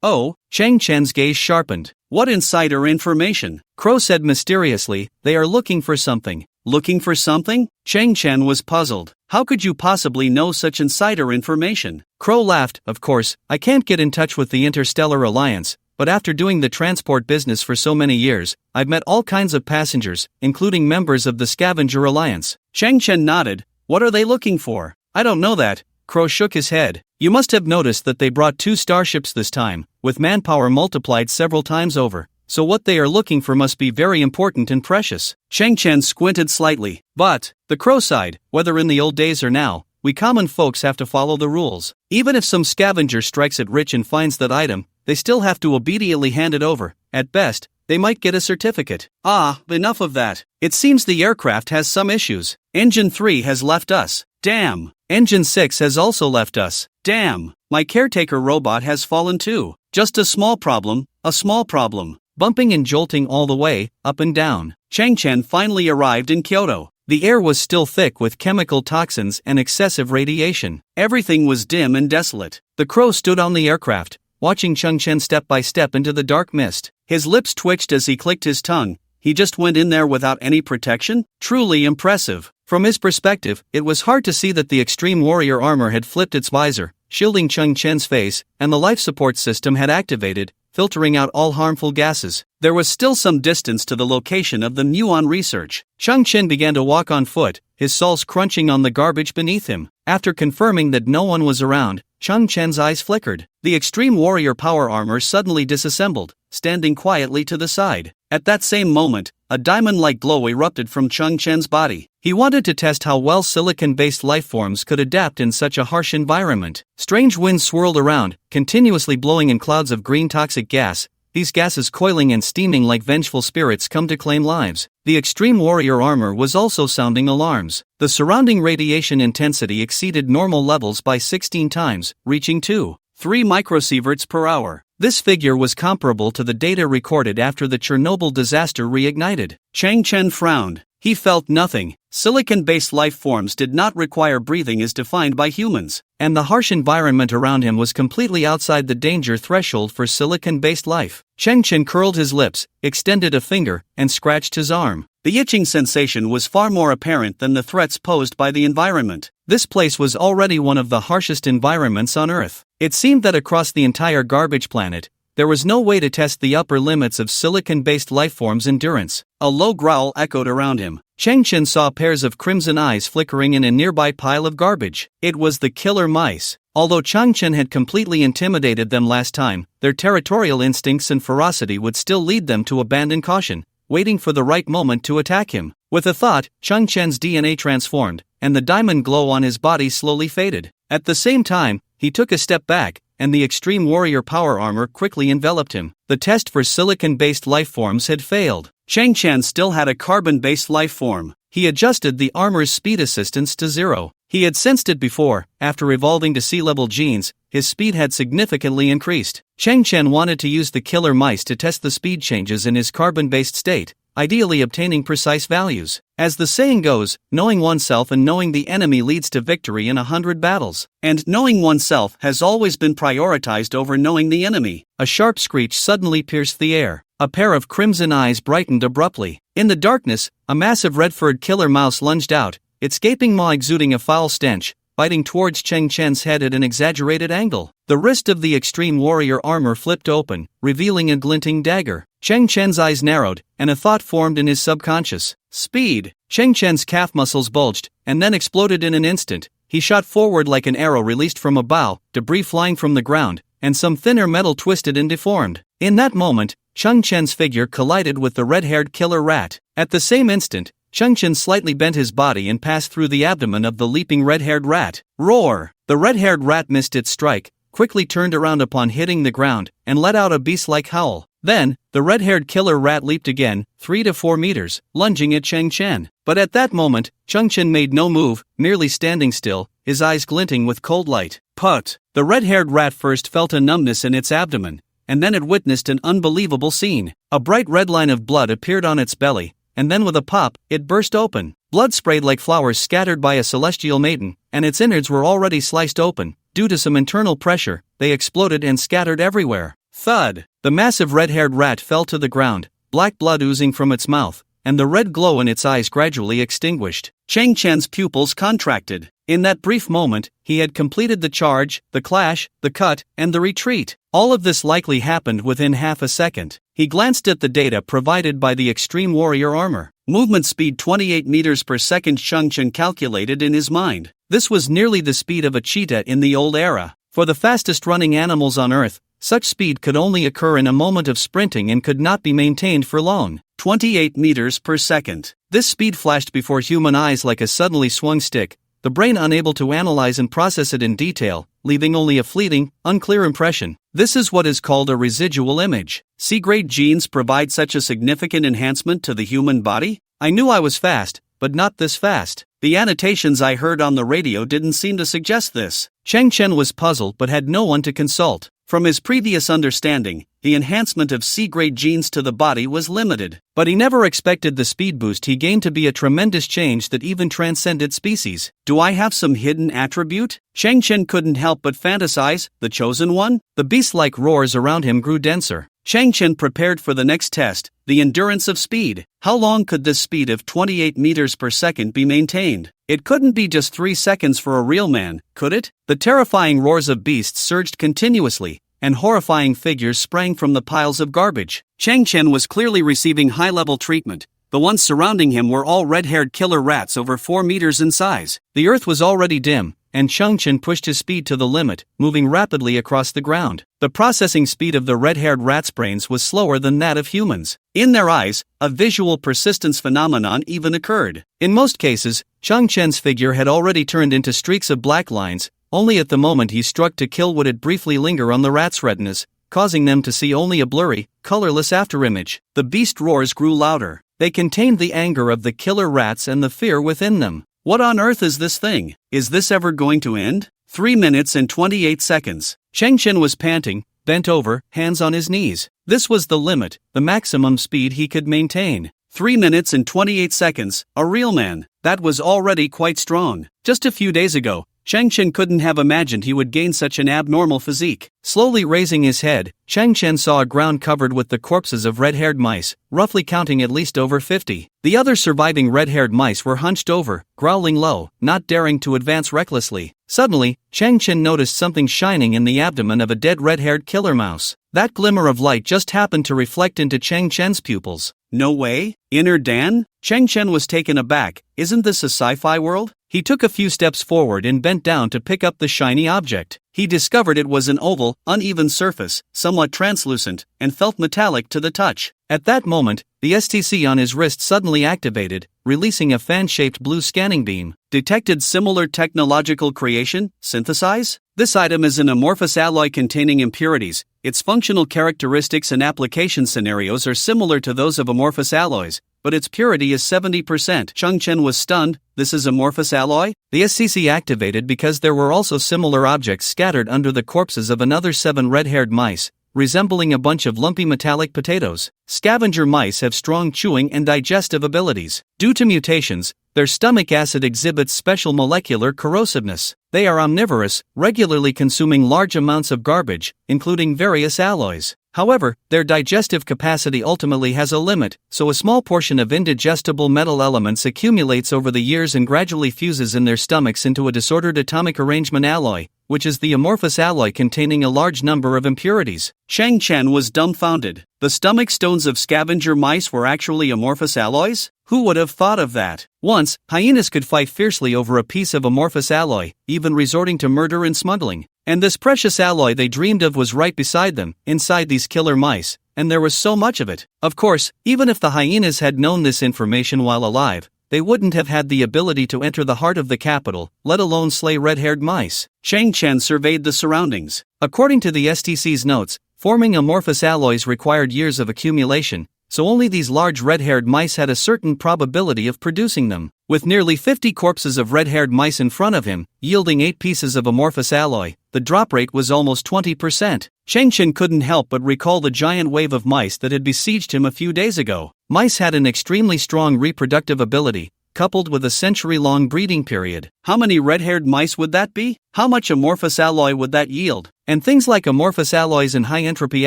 Oh, Chang Chen's gaze sharpened. What insider information? Crow said mysteriously, they are looking for something. Looking for something? Chang Chen was puzzled. How could you possibly know such insider information? Crow laughed. Of course, I can't get in touch with the Interstellar Alliance, but after doing the transport business for so many years, I've met all kinds of passengers, including members of the Scavenger Alliance. Chang Chen nodded. What are they looking for? I don't know that. Crow shook his head. You must have noticed that they brought 2 starships this time, with manpower multiplied several times over. So what they are looking for must be very important and precious. Chang Chen squinted slightly. But, the Crow side, whether in the old days or now, we common folks have to follow the rules. Even if some scavenger strikes it rich and finds that item, they still have to obediently hand it over. At best, they might get a certificate. Ah, enough of that. It seems the aircraft has some issues. Engine 3 has left us. Damn. Engine 6 has also left us. Damn. My caretaker robot has fallen too. Just a small problem, a small problem. Bumping and jolting all the way, up and down. Chang Chen finally arrived in Kyoto. The air was still thick with chemical toxins and excessive radiation. Everything was dim and desolate. The Crow stood on the aircraft, watching Chang Chen step by step into the dark mist. His lips twitched as he clicked his tongue. He just went in there without any protection? Truly impressive. From his perspective, it was hard to see that the Extreme Warrior armor had flipped its visor, shielding Chang Chen's face, and the life support system had activated, filtering out all harmful gases. There was still some distance to the location of the muon research. Chang Chen began to walk on foot, his soles crunching on the garbage beneath him. After confirming that no one was around, Chang Chen's eyes flickered. The Extreme Warrior power armor suddenly disassembled, standing quietly to the side. At that same moment, a diamond-like glow erupted from Chang Chen's body. He wanted to test how well silicon-based lifeforms could adapt in such a harsh environment. Strange winds swirled around, continuously blowing in clouds of green toxic gas, these gases coiling and steaming like vengeful spirits come to claim lives. The Extreme Warrior armor was also sounding alarms. The surrounding radiation intensity exceeded normal levels by 16 times, reaching 2.3 microsieverts per hour. This figure was comparable to the data recorded after the Chernobyl disaster reignited. Chang Chen frowned. He felt nothing. Silicon-based life forms did not require breathing as defined by humans, and the harsh environment around him was completely outside the danger threshold for silicon-based life. Chang Chen curled his lips, extended a finger, and scratched his arm. The itching sensation was far more apparent than the threats posed by the environment. This place was already one of the harshest environments on Earth. It seemed that across the entire garbage planet, there was no way to test the upper limits of silicon-based lifeforms' endurance. A low growl echoed around him. Chang Chen saw pairs of crimson eyes flickering in a nearby pile of garbage. It was the killer mice. Although Chang Chen had completely intimidated them last time, their territorial instincts and ferocity would still lead them to abandon caution, waiting for the right moment to attack him. With a thought, Chang Chen's DNA transformed, and the diamond glow on his body slowly faded. At the same time, he took a step back, and the Extreme Warrior power armor quickly enveloped him. The test for silicon-based lifeforms had failed. Chang Chen still had a carbon-based lifeform. He adjusted the armor's speed assistance to 0. He had sensed it before. After evolving to sea-level genes, his speed had significantly increased. Chang Chen wanted to use the killer mice to test the speed changes in his carbon-based state, ideally obtaining precise values. As the saying goes, knowing oneself and knowing the enemy leads to victory in 100 battles. And knowing oneself has always been prioritized over knowing the enemy. A sharp screech suddenly pierced the air. A pair of crimson eyes brightened abruptly. In the darkness, a massive red-furred killer mouse lunged out, its gaping maw exuding a foul stench, biting towards Chang Chen's head at an exaggerated angle. The wrist of the Extreme Warrior armor flipped open, revealing a glinting dagger. Chang Chen's eyes narrowed, and a thought formed in his subconscious. Speed. Cheng Chen's calf muscles bulged, and then exploded in an instant. He shot forward like an arrow released from a bow, debris flying from the ground, and some thinner metal twisted and deformed. In that moment, Cheng Chen's figure collided with the red-haired killer rat. At the same instant, Cheng Chen slightly bent his body and passed through the abdomen of the leaping red-haired rat. Roar! The red-haired rat missed its strike, quickly turned around upon hitting the ground, and let out a beast-like howl. Then, the red-haired killer rat leaped again, 3 to 4 meters, lunging at Cheng Chen. But at that moment, Cheng Chen made no move, merely standing still, his eyes glinting with cold light. Put! The red-haired rat first felt a numbness in its abdomen, and then it witnessed an unbelievable scene. A bright red line of blood appeared on its belly, and then with a pop, it burst open. Blood sprayed like flowers scattered by a celestial maiden, and its innards were already sliced open. Due to some internal pressure, they exploded and scattered everywhere. Thud! The massive red-haired rat fell to the ground, black blood oozing from its mouth, and the red glow in its eyes gradually extinguished. Cheng Chen's pupils contracted. In that brief moment, he had completed the charge, the clash, the cut, and the retreat. All of this likely happened within half a second. He glanced at the data provided by the Extreme Warrior armor. Movement speed 28 meters per second. Cheng Chen calculated in his mind. This was nearly the speed of a cheetah in the old era. For the fastest running animals on Earth, such speed could only occur in a moment of sprinting and could not be maintained for long. 28 meters per second. This speed flashed before human eyes like a suddenly swung stick, the brain unable to analyze and process it in detail, leaving only a fleeting, unclear impression. This is what is called a residual image. C-grade genes provide such a significant enhancement to the human body? I knew I was fast, but not this fast. The annotations I heard on the radio didn't seem to suggest this. Cheng Chen was puzzled but had no one to consult. From his previous understanding, the enhancement of C-grade genes to the body was limited, but he never expected the speed boost he gained to be a tremendous change that even transcended species. Do I have some hidden attribute? Cheng Chen couldn't help but fantasize, the chosen one? The beast-like roars around him grew denser. Cheng Chen prepared for the next test, the endurance of speed. How long could this speed of 28 meters per second be maintained? It couldn't be just 3 seconds for a real man, could it? The terrifying roars of beasts surged continuously, and horrifying figures sprang from the piles of garbage. Cheng Chen was clearly receiving high-level treatment. The ones surrounding him were all red-haired killer rats over 4 meters in size. The earth was already dim, and Cheng Chen pushed his speed to the limit, moving rapidly across the ground. The processing speed of the red-haired rats' brains was slower than that of humans. In their eyes, a visual persistence phenomenon even occurred. In most cases, Cheng Chen's figure had already turned into streaks of black lines. Only at the moment he struck to kill would it briefly linger on the rats' retinas, causing them to see only a blurry, colorless afterimage. The beast roars grew louder. They contained the anger of the killer rats and the fear within them. What on earth is this thing? Is this ever going to end? 3 minutes and 28 seconds. Cheng Chen was panting, bent over, hands on his knees. This was the limit, the maximum speed he could maintain. 3 minutes and 28 seconds, a real man. That was already quite strong. Just a few days ago, Cheng Chen couldn't have imagined he would gain such an abnormal physique. Slowly raising his head, Cheng Chen saw a ground covered with the corpses of red-haired mice, roughly counting at least over 50. The other surviving red-haired mice were hunched over, growling low, not daring to advance recklessly. Suddenly, Cheng Chen noticed something shining in the abdomen of a dead red-haired killer mouse. That glimmer of light just happened to reflect into Cheng Chen's pupils. No way? Inner Dan? Cheng Chen was taken aback. Isn't this a sci-fi world? He took a few steps forward and bent down to pick up the shiny object. He discovered it was an oval, uneven surface, somewhat translucent, and felt metallic to the touch. At that moment, the STC on his wrist suddenly activated, releasing a fan-shaped blue scanning beam. Detected similar technological creation, synthesize? This item is an amorphous alloy containing impurities. Its functional characteristics and application scenarios are similar to those of amorphous alloys, but its purity is 70%. Cheng Chen was stunned. This is amorphous alloy? The SCC activated because there were also similar objects scattered under the corpses of another 7 red-haired mice, resembling a bunch of lumpy metallic potatoes. Scavenger mice have strong chewing and digestive abilities. Due to mutations, their stomach acid exhibits special molecular corrosiveness. They are omnivorous, regularly consuming large amounts of garbage, including various alloys. However, their digestive capacity ultimately has a limit, so a small portion of indigestible metal elements accumulates over the years and gradually fuses in their stomachs into a disordered atomic arrangement alloy, which is the amorphous alloy containing a large number of impurities. Chang Chen was dumbfounded. The stomach stones of scavenger mice were actually amorphous alloys? Who would have thought of that? Once, hyenas could fight fiercely over a piece of amorphous alloy, even resorting to murder and smuggling. And this precious alloy they dreamed of was right beside them, inside these killer mice, and there was so much of it. Of course, even if the hyenas had known this information while alive, they wouldn't have had the ability to enter the heart of the capital, let alone slay red-haired mice. Chang Chen surveyed the surroundings. According to the STC's notes, forming amorphous alloys required years of accumulation, so only these large red-haired mice had a certain probability of producing them. With nearly 50 corpses of red-haired mice in front of him, yielding 8 pieces of amorphous alloy, the drop rate was almost 20%. Chang Chen couldn't help but recall the giant wave of mice that had besieged him a few days ago. Mice had an extremely strong reproductive ability, coupled with a century-long breeding period. How many red-haired mice would that be? How much amorphous alloy would that yield? And things like amorphous alloys and high-entropy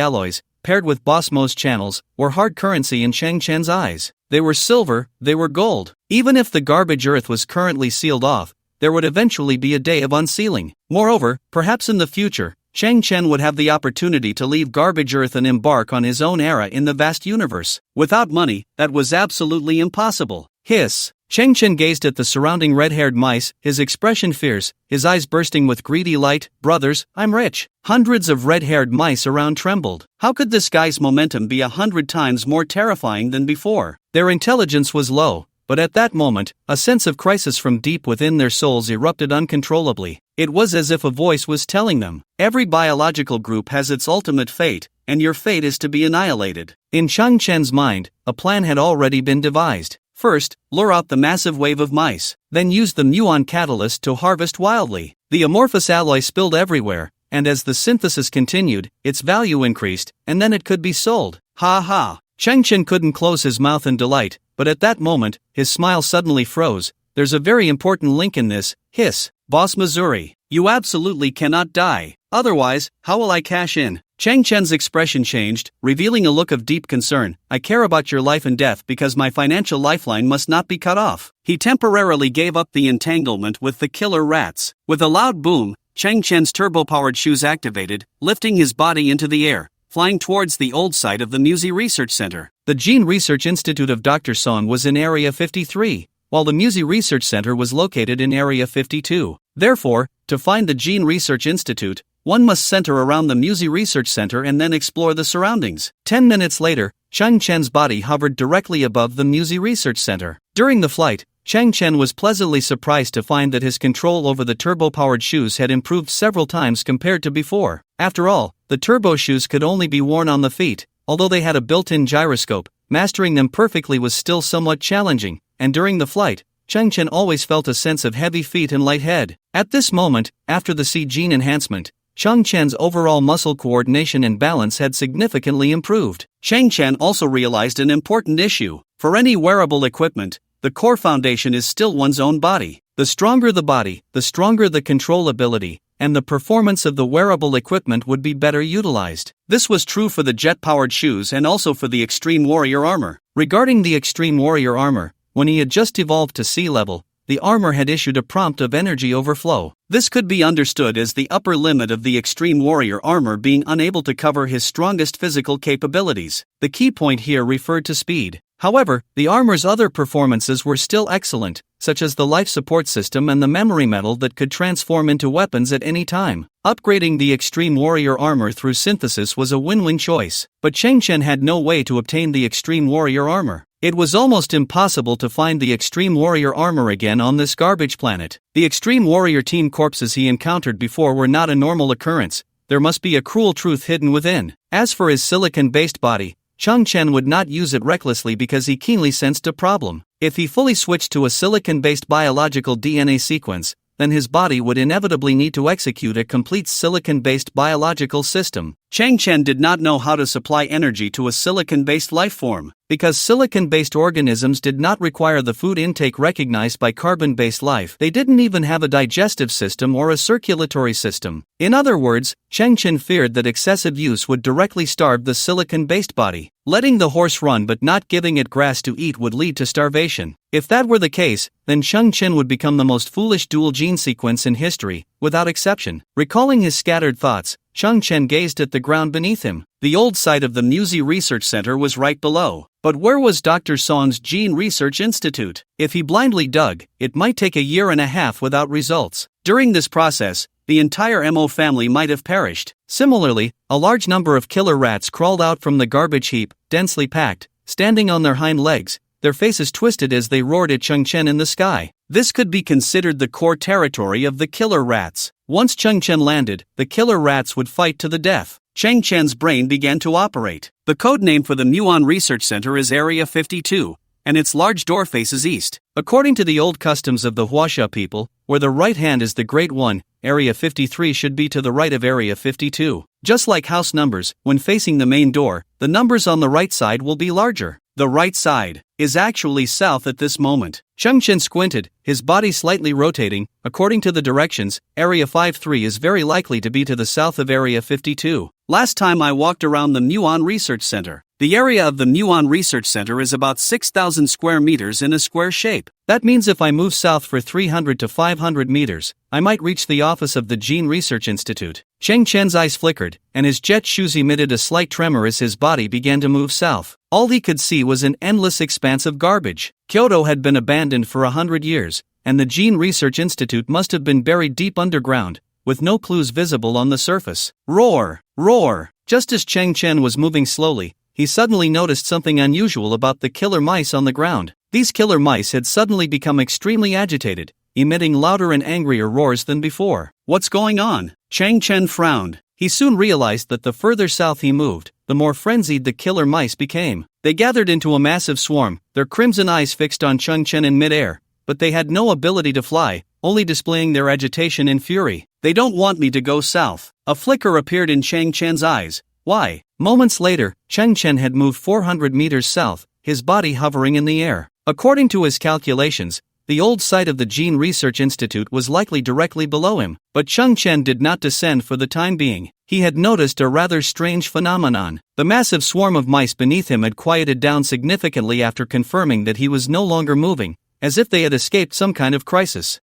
alloys, paired with Bosmo's channels, were hard currency in Chang Chen's eyes. They were silver, they were gold. Even if the garbage earth was currently sealed off, there would eventually be a day of unsealing. Moreover, perhaps in the future, Chang Chen would have the opportunity to leave garbage earth and embark on his own era in the vast universe. Without money, that was absolutely impossible. Hiss. Chang Chen gazed at the surrounding red-haired mice, his expression fierce, his eyes bursting with greedy light. Brothers, I'm rich. Hundreds of red-haired mice around trembled. How could this guy's momentum be 100 times more terrifying than before? Their intelligence was low, but at that moment, a sense of crisis from deep within their souls erupted uncontrollably. It was as if a voice was telling them, every biological group has its ultimate fate, and your fate is to be annihilated. In Chang Chen's mind, a plan had already been devised. First, lure out the massive wave of mice, then use the muon catalyst to harvest wildly. The amorphous alloy spilled everywhere, and as the synthesis continued, its value increased, and then it could be sold. Ha ha! Chang Chen couldn't close his mouth in delight, but at that moment, his smile suddenly froze. There's a very important link in this. Hiss. Boss Missouri, you absolutely cannot die. Otherwise, how will I cash in? Chang Chen's expression changed, revealing a look of deep concern. I care about your life and death because my financial lifeline must not be cut off. He temporarily gave up the entanglement with the killer rats. With a loud boom, Chang Chen's turbo-powered shoes activated, lifting his body into the air, flying towards the old site of the Musi Research Center. The Gene Research Institute of Dr. Song was in Area 53, while the Musi Research Center was located in Area 52. Therefore, to find the Gene Research Institute, one must center around the Musi Research Center and then explore the surroundings. 10 minutes later, Chang Chen's body hovered directly above the Musi Research Center. During the flight, Chang Chen was pleasantly surprised to find that his control over the turbo-powered shoes had improved several times compared to before. After all, the turbo shoes could only be worn on the feet, although they had a built-in gyroscope. Mastering them perfectly was still somewhat challenging, and during the flight, Chang Chen always felt a sense of heavy feet and light head. At this moment, after the C-gene enhancement, Chang Chen's overall muscle coordination and balance had significantly improved. Chang Chen also realized an important issue. For any wearable equipment, the core foundation is still one's own body. The stronger the body, the stronger the control ability, and the performance of the wearable equipment would be better utilized. This was true for the jet-powered shoes and also for the Extreme Warrior armor. Regarding the Extreme Warrior armor, when he had just evolved to sea level, the armor had issued a prompt of energy overflow. This could be understood as the upper limit of the Extreme Warrior armor being unable to cover his strongest physical capabilities. The key point here referred to speed. However, the armor's other performances were still excellent, such as the life support system and the memory metal that could transform into weapons at any time. Upgrading the Extreme Warrior armor through synthesis was a win-win choice, but Chang Chen had no way to obtain the Extreme Warrior armor. It was almost impossible to find the Extreme Warrior armor again on this garbage planet. The Extreme Warrior team corpses he encountered before were not a normal occurrence. There must be a cruel truth hidden within. As for his silicon-based body, Chang Chen would not use it recklessly because he keenly sensed a problem. If he fully switched to a silicon-based biological DNA sequence, then his body would inevitably need to execute a complete silicon-based biological system. Chang Chen did not know how to supply energy to a silicon-based life form, because silicon-based organisms did not require the food intake recognized by carbon-based life. They didn't even have a digestive system or a circulatory system. In other words, Chang Chen feared that excessive use would directly starve the silicon-based body. Letting the horse run but not giving it grass to eat would lead to starvation. If that were the case, then Chang Chen would become the most foolish dual gene sequence in history, without exception. Recalling his scattered thoughts, Chang Chen gazed at the ground beneath him. The old site of the Musi Research Center was right below. But where was Dr. Song's Gene Research Institute? If he blindly dug, it might take a year and a half without results. During this process, the entire Mo family might have perished. Similarly, a large number of killer rats crawled out from the garbage heap, densely packed, standing on their hind legs, their faces twisted as they roared at Chang Chen in the sky. This could be considered the core territory of the killer rats. Once Chang Chen landed, the killer rats would fight to the death. Chang Chen's brain began to operate. The code name for the Muon Research Center is Area 52, and its large door faces east. According to the old customs of the Huasha people, where the right hand is the Great One, Area 53 should be to the right of Area 52. Just like house numbers, when facing the main door, the numbers on the right side will be larger. The right side is actually south at this moment. Chang Chen squinted, his body slightly rotating. According to the directions, Area 53 is very likely to be to the south of Area 52. Last time I walked around the Muon Research Center. The area of the Muon Research Center is about 6,000 square meters in a square shape. That means if I move south for 300 to 500 meters, I might reach the office of the Gene Research Institute. Chang Chen's eyes flickered, and his jet shoes emitted a slight tremor as his body began to move south. All he could see was an endless expanse of garbage. Kyoto had been abandoned for 100 years, and the Gene Research Institute must have been buried deep underground, with no clues visible on the surface. Roar! Roar! Just as Chang Chen was moving slowly, he suddenly noticed something unusual about the killer mice on the ground. These killer mice had suddenly become extremely agitated, emitting louder and angrier roars than before. What's going on? Chang Chen frowned. He soon realized that the further south he moved, the more frenzied the killer mice became. They gathered into a massive swarm, their crimson eyes fixed on Chang Chen in midair, but they had no ability to fly, only displaying their agitation and fury. They don't want me to go south. A flicker appeared in Chang Chen's eyes. Why? Moments later, Chang Chen had moved 400 meters south, his body hovering in the air. According to his calculations, the old site of the Gene Research Institute was likely directly below him, but Chang Chen did not descend for the time being. He had noticed a rather strange phenomenon. The massive swarm of mice beneath him had quieted down significantly after confirming that he was no longer moving, as if they had escaped some kind of crisis.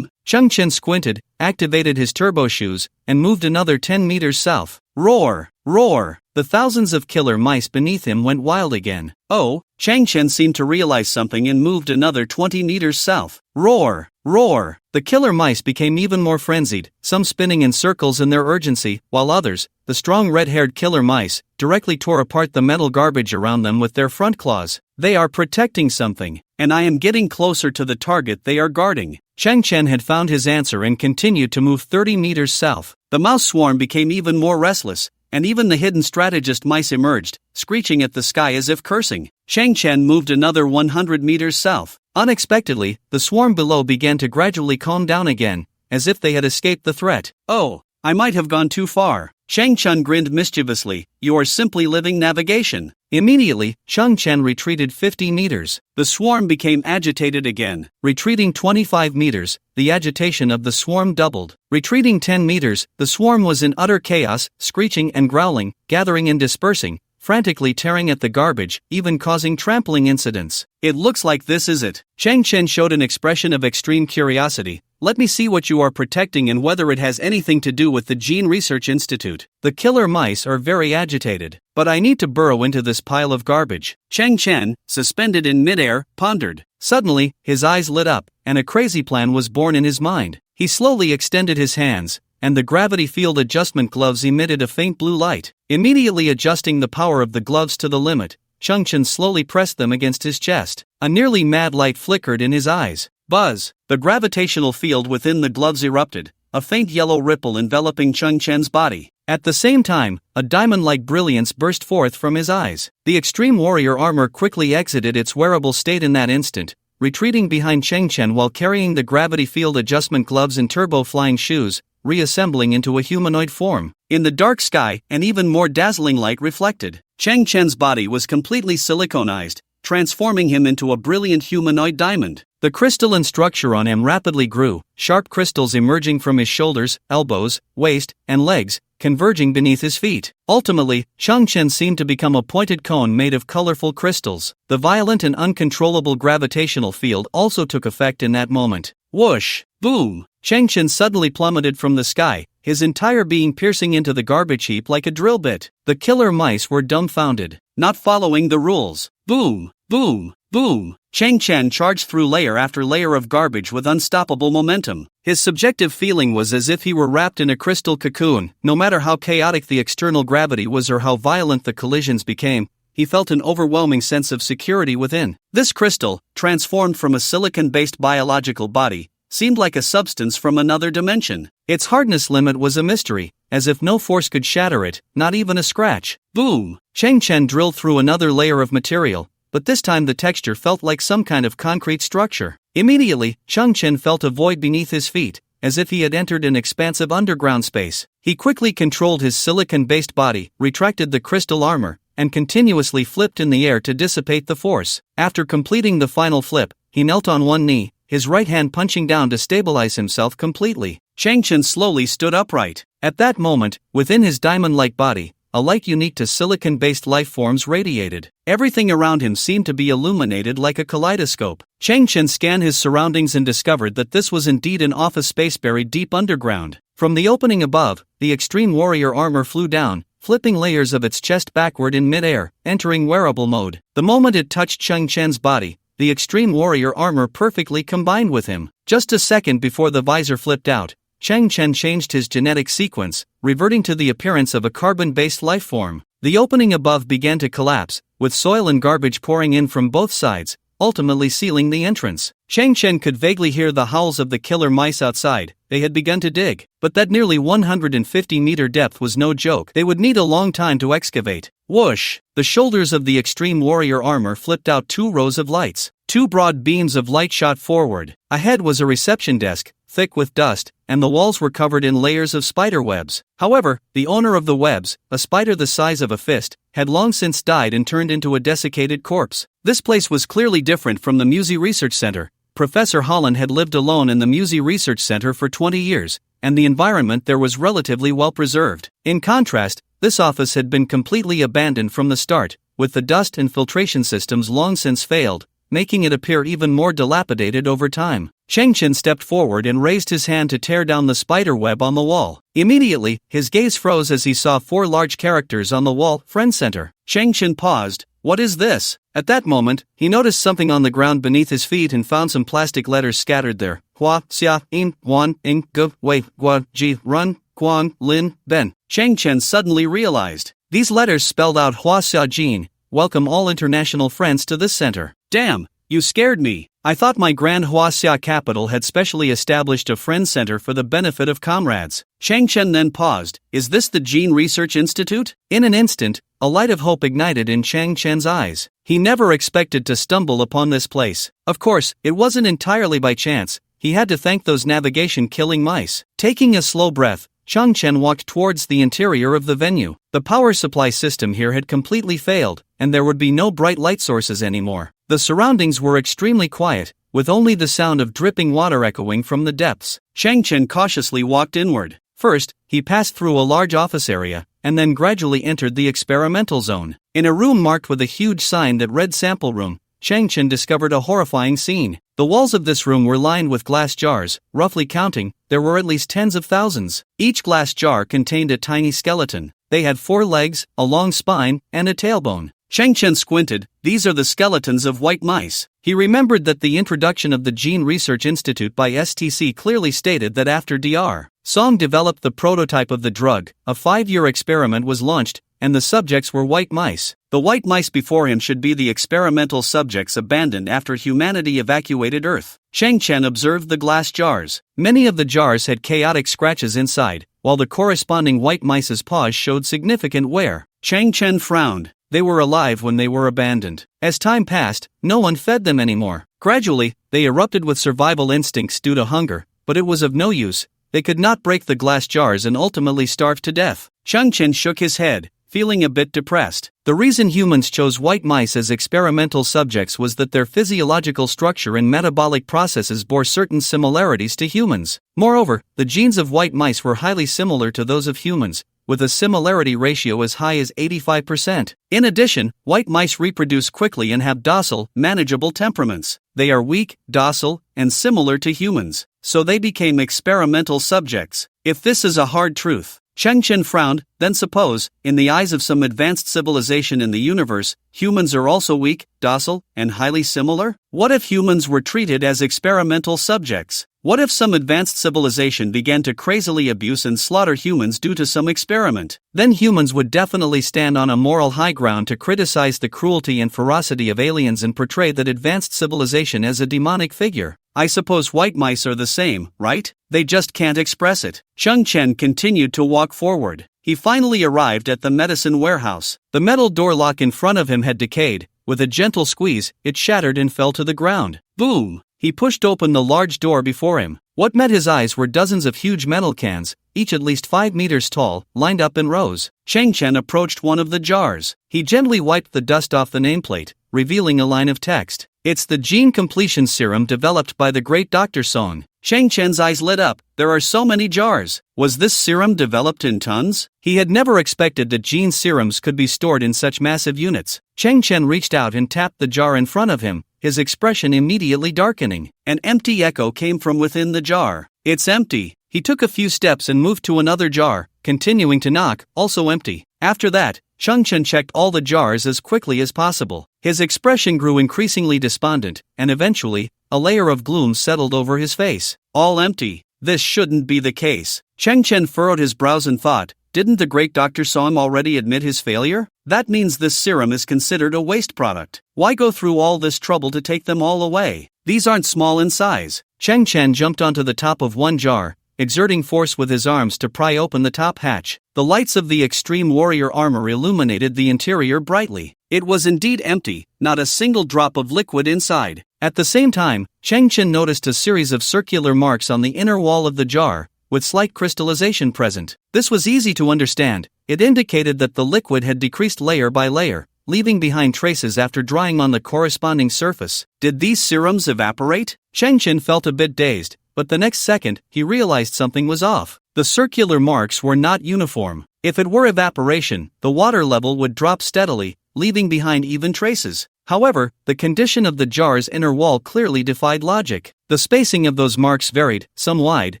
Chang Chen squinted, activated his turbo shoes, and moved another 10 meters south. Roar! Roar! The thousands of killer mice beneath him went wild again. Oh, Chang Chen seemed to realize something and moved another 20 meters south. Roar! Roar! The killer mice became even more frenzied, some spinning in circles in their urgency, while others, the strong red-haired killer mice, directly tore apart the metal garbage around them with their front claws. They are protecting something, and I am getting closer to the target they are guarding. Chang Chen had found his answer and continued to move 30 meters south. The mouse swarm became even more restless, and even the hidden strategist mice emerged, screeching at the sky as if cursing. Chang Chen moved another 100 meters south. Unexpectedly, the swarm below began to gradually calm down again, as if they had escaped the threat. Oh, I might have gone too far. Chang Chen grinned mischievously. You are simply living navigation. Immediately, Chang Chen retreated 50 meters. The swarm became agitated again. Retreating 25 meters, the agitation of the swarm doubled. Retreating 10 meters, the swarm was in utter chaos, screeching and growling, gathering and dispersing, frantically tearing at the garbage, even causing trampling incidents. It looks like this is it. Chang Chen showed an expression of extreme curiosity. Let me see what you are protecting and whether it has anything to do with the Gene Research Institute. The killer mice are very agitated, but I need to burrow into this pile of garbage. Chang Chen, suspended in midair, pondered. Suddenly, his eyes lit up, and a crazy plan was born in his mind. He slowly extended his hands, and the gravity field adjustment gloves emitted a faint blue light. Immediately adjusting the power of the gloves to the limit, Chang Chen slowly pressed them against his chest. A nearly mad light flickered in his eyes. Buzz! The gravitational field within the gloves erupted, a faint yellow ripple enveloping Chang Chen's body. At the same time, a diamond-like brilliance burst forth from his eyes. The extreme warrior armor quickly exited its wearable state in that instant, retreating behind Cheng Chen while carrying the gravity field adjustment gloves and turbo flying shoes, reassembling into a humanoid form. In the dark sky, an even more dazzling light reflected. Cheng Chen's body was completely siliconized, transforming him into a brilliant humanoid diamond. The crystalline structure on him rapidly grew, sharp crystals emerging from his shoulders, elbows, waist, and legs, converging beneath his feet. Ultimately, Cheng Chen seemed to become a pointed cone made of colorful crystals. The violent and uncontrollable gravitational field also took effect in that moment. Whoosh! Boom! Cheng Chen suddenly plummeted from the sky, his entire being piercing into the garbage heap like a drill bit. The killer mice were dumbfounded, not following the rules. Boom! Boom! Boom! Cheng Chen charged through layer after layer of garbage with unstoppable momentum. His subjective feeling was as if he were wrapped in a crystal cocoon. No matter how chaotic the external gravity was or how violent the collisions became, he felt an overwhelming sense of security within. This crystal, transformed from a silicon-based biological body, seemed like a substance from another dimension. Its hardness limit was a mystery, as if no force could shatter it, not even a scratch. Boom! Cheng Chen drilled through another layer of material, but this time the texture felt like some kind of concrete structure. Immediately, Cheng Chen felt a void beneath his feet, as if he had entered an expansive underground space. He quickly controlled his silicon-based body, retracted the crystal armor, and continuously flipped in the air to dissipate the force. After completing the final flip, he knelt on one knee, his right hand punching down to stabilize himself completely. Cheng Chen slowly stood upright. At that moment, within his diamond-like body, a light unique to silicon-based life forms radiated. Everything around him seemed to be illuminated like a kaleidoscope. Cheng Chen scanned his surroundings and discovered that this was indeed an office space buried deep underground. From the opening above, the Extreme Warrior armor flew down, flipping layers of its chest backward in mid-air, entering wearable mode. The moment it touched Cheng Chen's body, the Extreme Warrior armor perfectly combined with him. Just a second before the visor flipped out, Cheng Chen changed his genetic sequence, reverting to the appearance of a carbon-based life form. The opening above began to collapse, with soil and garbage pouring in from both sides, ultimately sealing the entrance. Cheng Chen could vaguely hear the howls of the killer mice outside. They had begun to dig, but that nearly 150-meter depth was no joke. They would need a long time to excavate. Whoosh! The shoulders of the Extreme Warrior armor flipped out 2 rows of lights. 2 broad beams of light shot forward. Ahead was a reception desk, thick with dust, and the walls were covered in layers of spider webs. However, the owner of the webs, a spider the size of a fist, had long since died and turned into a desiccated corpse. This place was clearly different from the Musi Research Center. Professor Holland had lived alone in the Musi Research Center for 20 years, and the environment there was relatively well preserved. In contrast, this office had been completely abandoned from the start, with the dust and filtration systems long since failed, making it appear even more dilapidated over time. Cheng Chen stepped forward and raised his hand to tear down the spider web on the wall. Immediately, his gaze froze as he saw 4 large characters on the wall. Friend Center. Cheng Chen paused. What is this? At that moment, he noticed something on the ground beneath his feet and found some plastic letters scattered there. Hua, Xia, In, Wan, Ing, Gu, Wei, Gua, Ji, Run, Quan, Lin, Ben. Cheng Chen suddenly realized. These letters spelled out Hua Xia Jin, welcome all international friends to this center. Damn, you scared me. I thought my Grand Huaxia capital had specially established a friend center for the benefit of comrades. Cheng Chen then paused. Is this the Gene Research Institute? In an instant, a light of hope ignited in Cheng Chen's eyes. He never expected to stumble upon this place. Of course, it wasn't entirely by chance. He had to thank those navigation-killing mice. Taking a slow breath, Cheng Chen walked towards the interior of the venue. The power supply system here had completely failed, and there would be no bright light sources anymore. The surroundings were extremely quiet, with only the sound of dripping water echoing from the depths. Cheng Chen cautiously walked inward. First, he passed through a large office area, and then gradually entered the experimental zone. In a room marked with a huge sign that read Sample Room, Cheng Chen discovered a horrifying scene. The walls of this room were lined with glass jars. Roughly counting, there were at least tens of thousands. Each glass jar contained a tiny skeleton. They had 4 legs, a long spine, and a tailbone. Cheng Chen squinted. These are the skeletons of white mice. He remembered that the introduction of the Gene Research Institute by STC clearly stated that after Dr. Song developed the prototype of the drug, a 5-year experiment was launched, and the subjects were white mice. The white mice before him should be the experimental subjects abandoned after humanity evacuated Earth. Cheng Chen observed the glass jars. Many of the jars had chaotic scratches inside, while the corresponding white mice's paws showed significant wear. Cheng Chen frowned. They were alive when they were abandoned. As time passed, no one fed them anymore. Gradually, they erupted with survival instincts due to hunger, but it was of no use. They could not break the glass jars and ultimately starved to death. Changchen shook his head, feeling a bit depressed. The reason humans chose white mice as experimental subjects was that their physiological structure and metabolic processes bore certain similarities to humans. Moreover, the genes of white mice were highly similar to those of humans, with a similarity ratio as high as 85%. In addition, white mice reproduce quickly and have docile, manageable temperaments. They are weak, docile, and similar to humans, so they became experimental subjects. If this is a hard truth, Changchen frowned, then suppose, in the eyes of some advanced civilization in the universe, humans are also weak, docile, and highly similar? What if humans were treated as experimental subjects? What if some advanced civilization began to crazily abuse and slaughter humans due to some experiment? Then humans would definitely stand on a moral high ground to criticize the cruelty and ferocity of aliens and portray that advanced civilization as a demonic figure. I suppose white mice are the same, right? They just can't express it. Changchen continued to walk forward. He finally arrived at the medicine warehouse. The metal door lock in front of him had decayed. With a gentle squeeze, it shattered and fell to the ground. Boom! He pushed open the large door before him. What met his eyes were dozens of huge metal cans, each at least 5 meters tall, lined up in rows. Changchen approached one of the jars. He gently wiped the dust off the nameplate, revealing a line of text. It's the gene completion serum developed by the great Dr. Song. Changchen's eyes lit up. There are so many jars. Was this serum developed in tons? He had never expected that gene serums could be stored in such massive units. Changchen reached out and tapped the jar in front of him, his expression immediately darkening. An empty echo came from within the jar. It's empty. He took a few steps and moved to another jar, continuing to knock, also empty. After that, Changchen checked all the jars as quickly as possible. His expression grew increasingly despondent, and eventually, a layer of gloom settled over his face. All empty. This shouldn't be the case. Changchen furrowed his brows and thought, didn't the great Dr. Song already admit his failure? That means this serum is considered a waste product. Why go through all this trouble to take them all away? These aren't small in size. Changchen jumped onto the top of one jar, exerting force with his arms to pry open the top hatch. The lights of the extreme warrior armor illuminated the interior brightly. It was indeed empty, not a single drop of liquid inside. At the same time, Changchen noticed a series of circular marks on the inner wall of the jar, with slight crystallization present. This was easy to understand. It indicated that the liquid had decreased layer by layer, leaving behind traces after drying on the corresponding surface. Did these serums evaporate? Changchen felt a bit dazed, but the next second, he realized something was off. The circular marks were not uniform. If it were evaporation, the water level would drop steadily, leaving behind even traces. However, the condition of the jar's inner wall clearly defied logic. The spacing of those marks varied, some wide,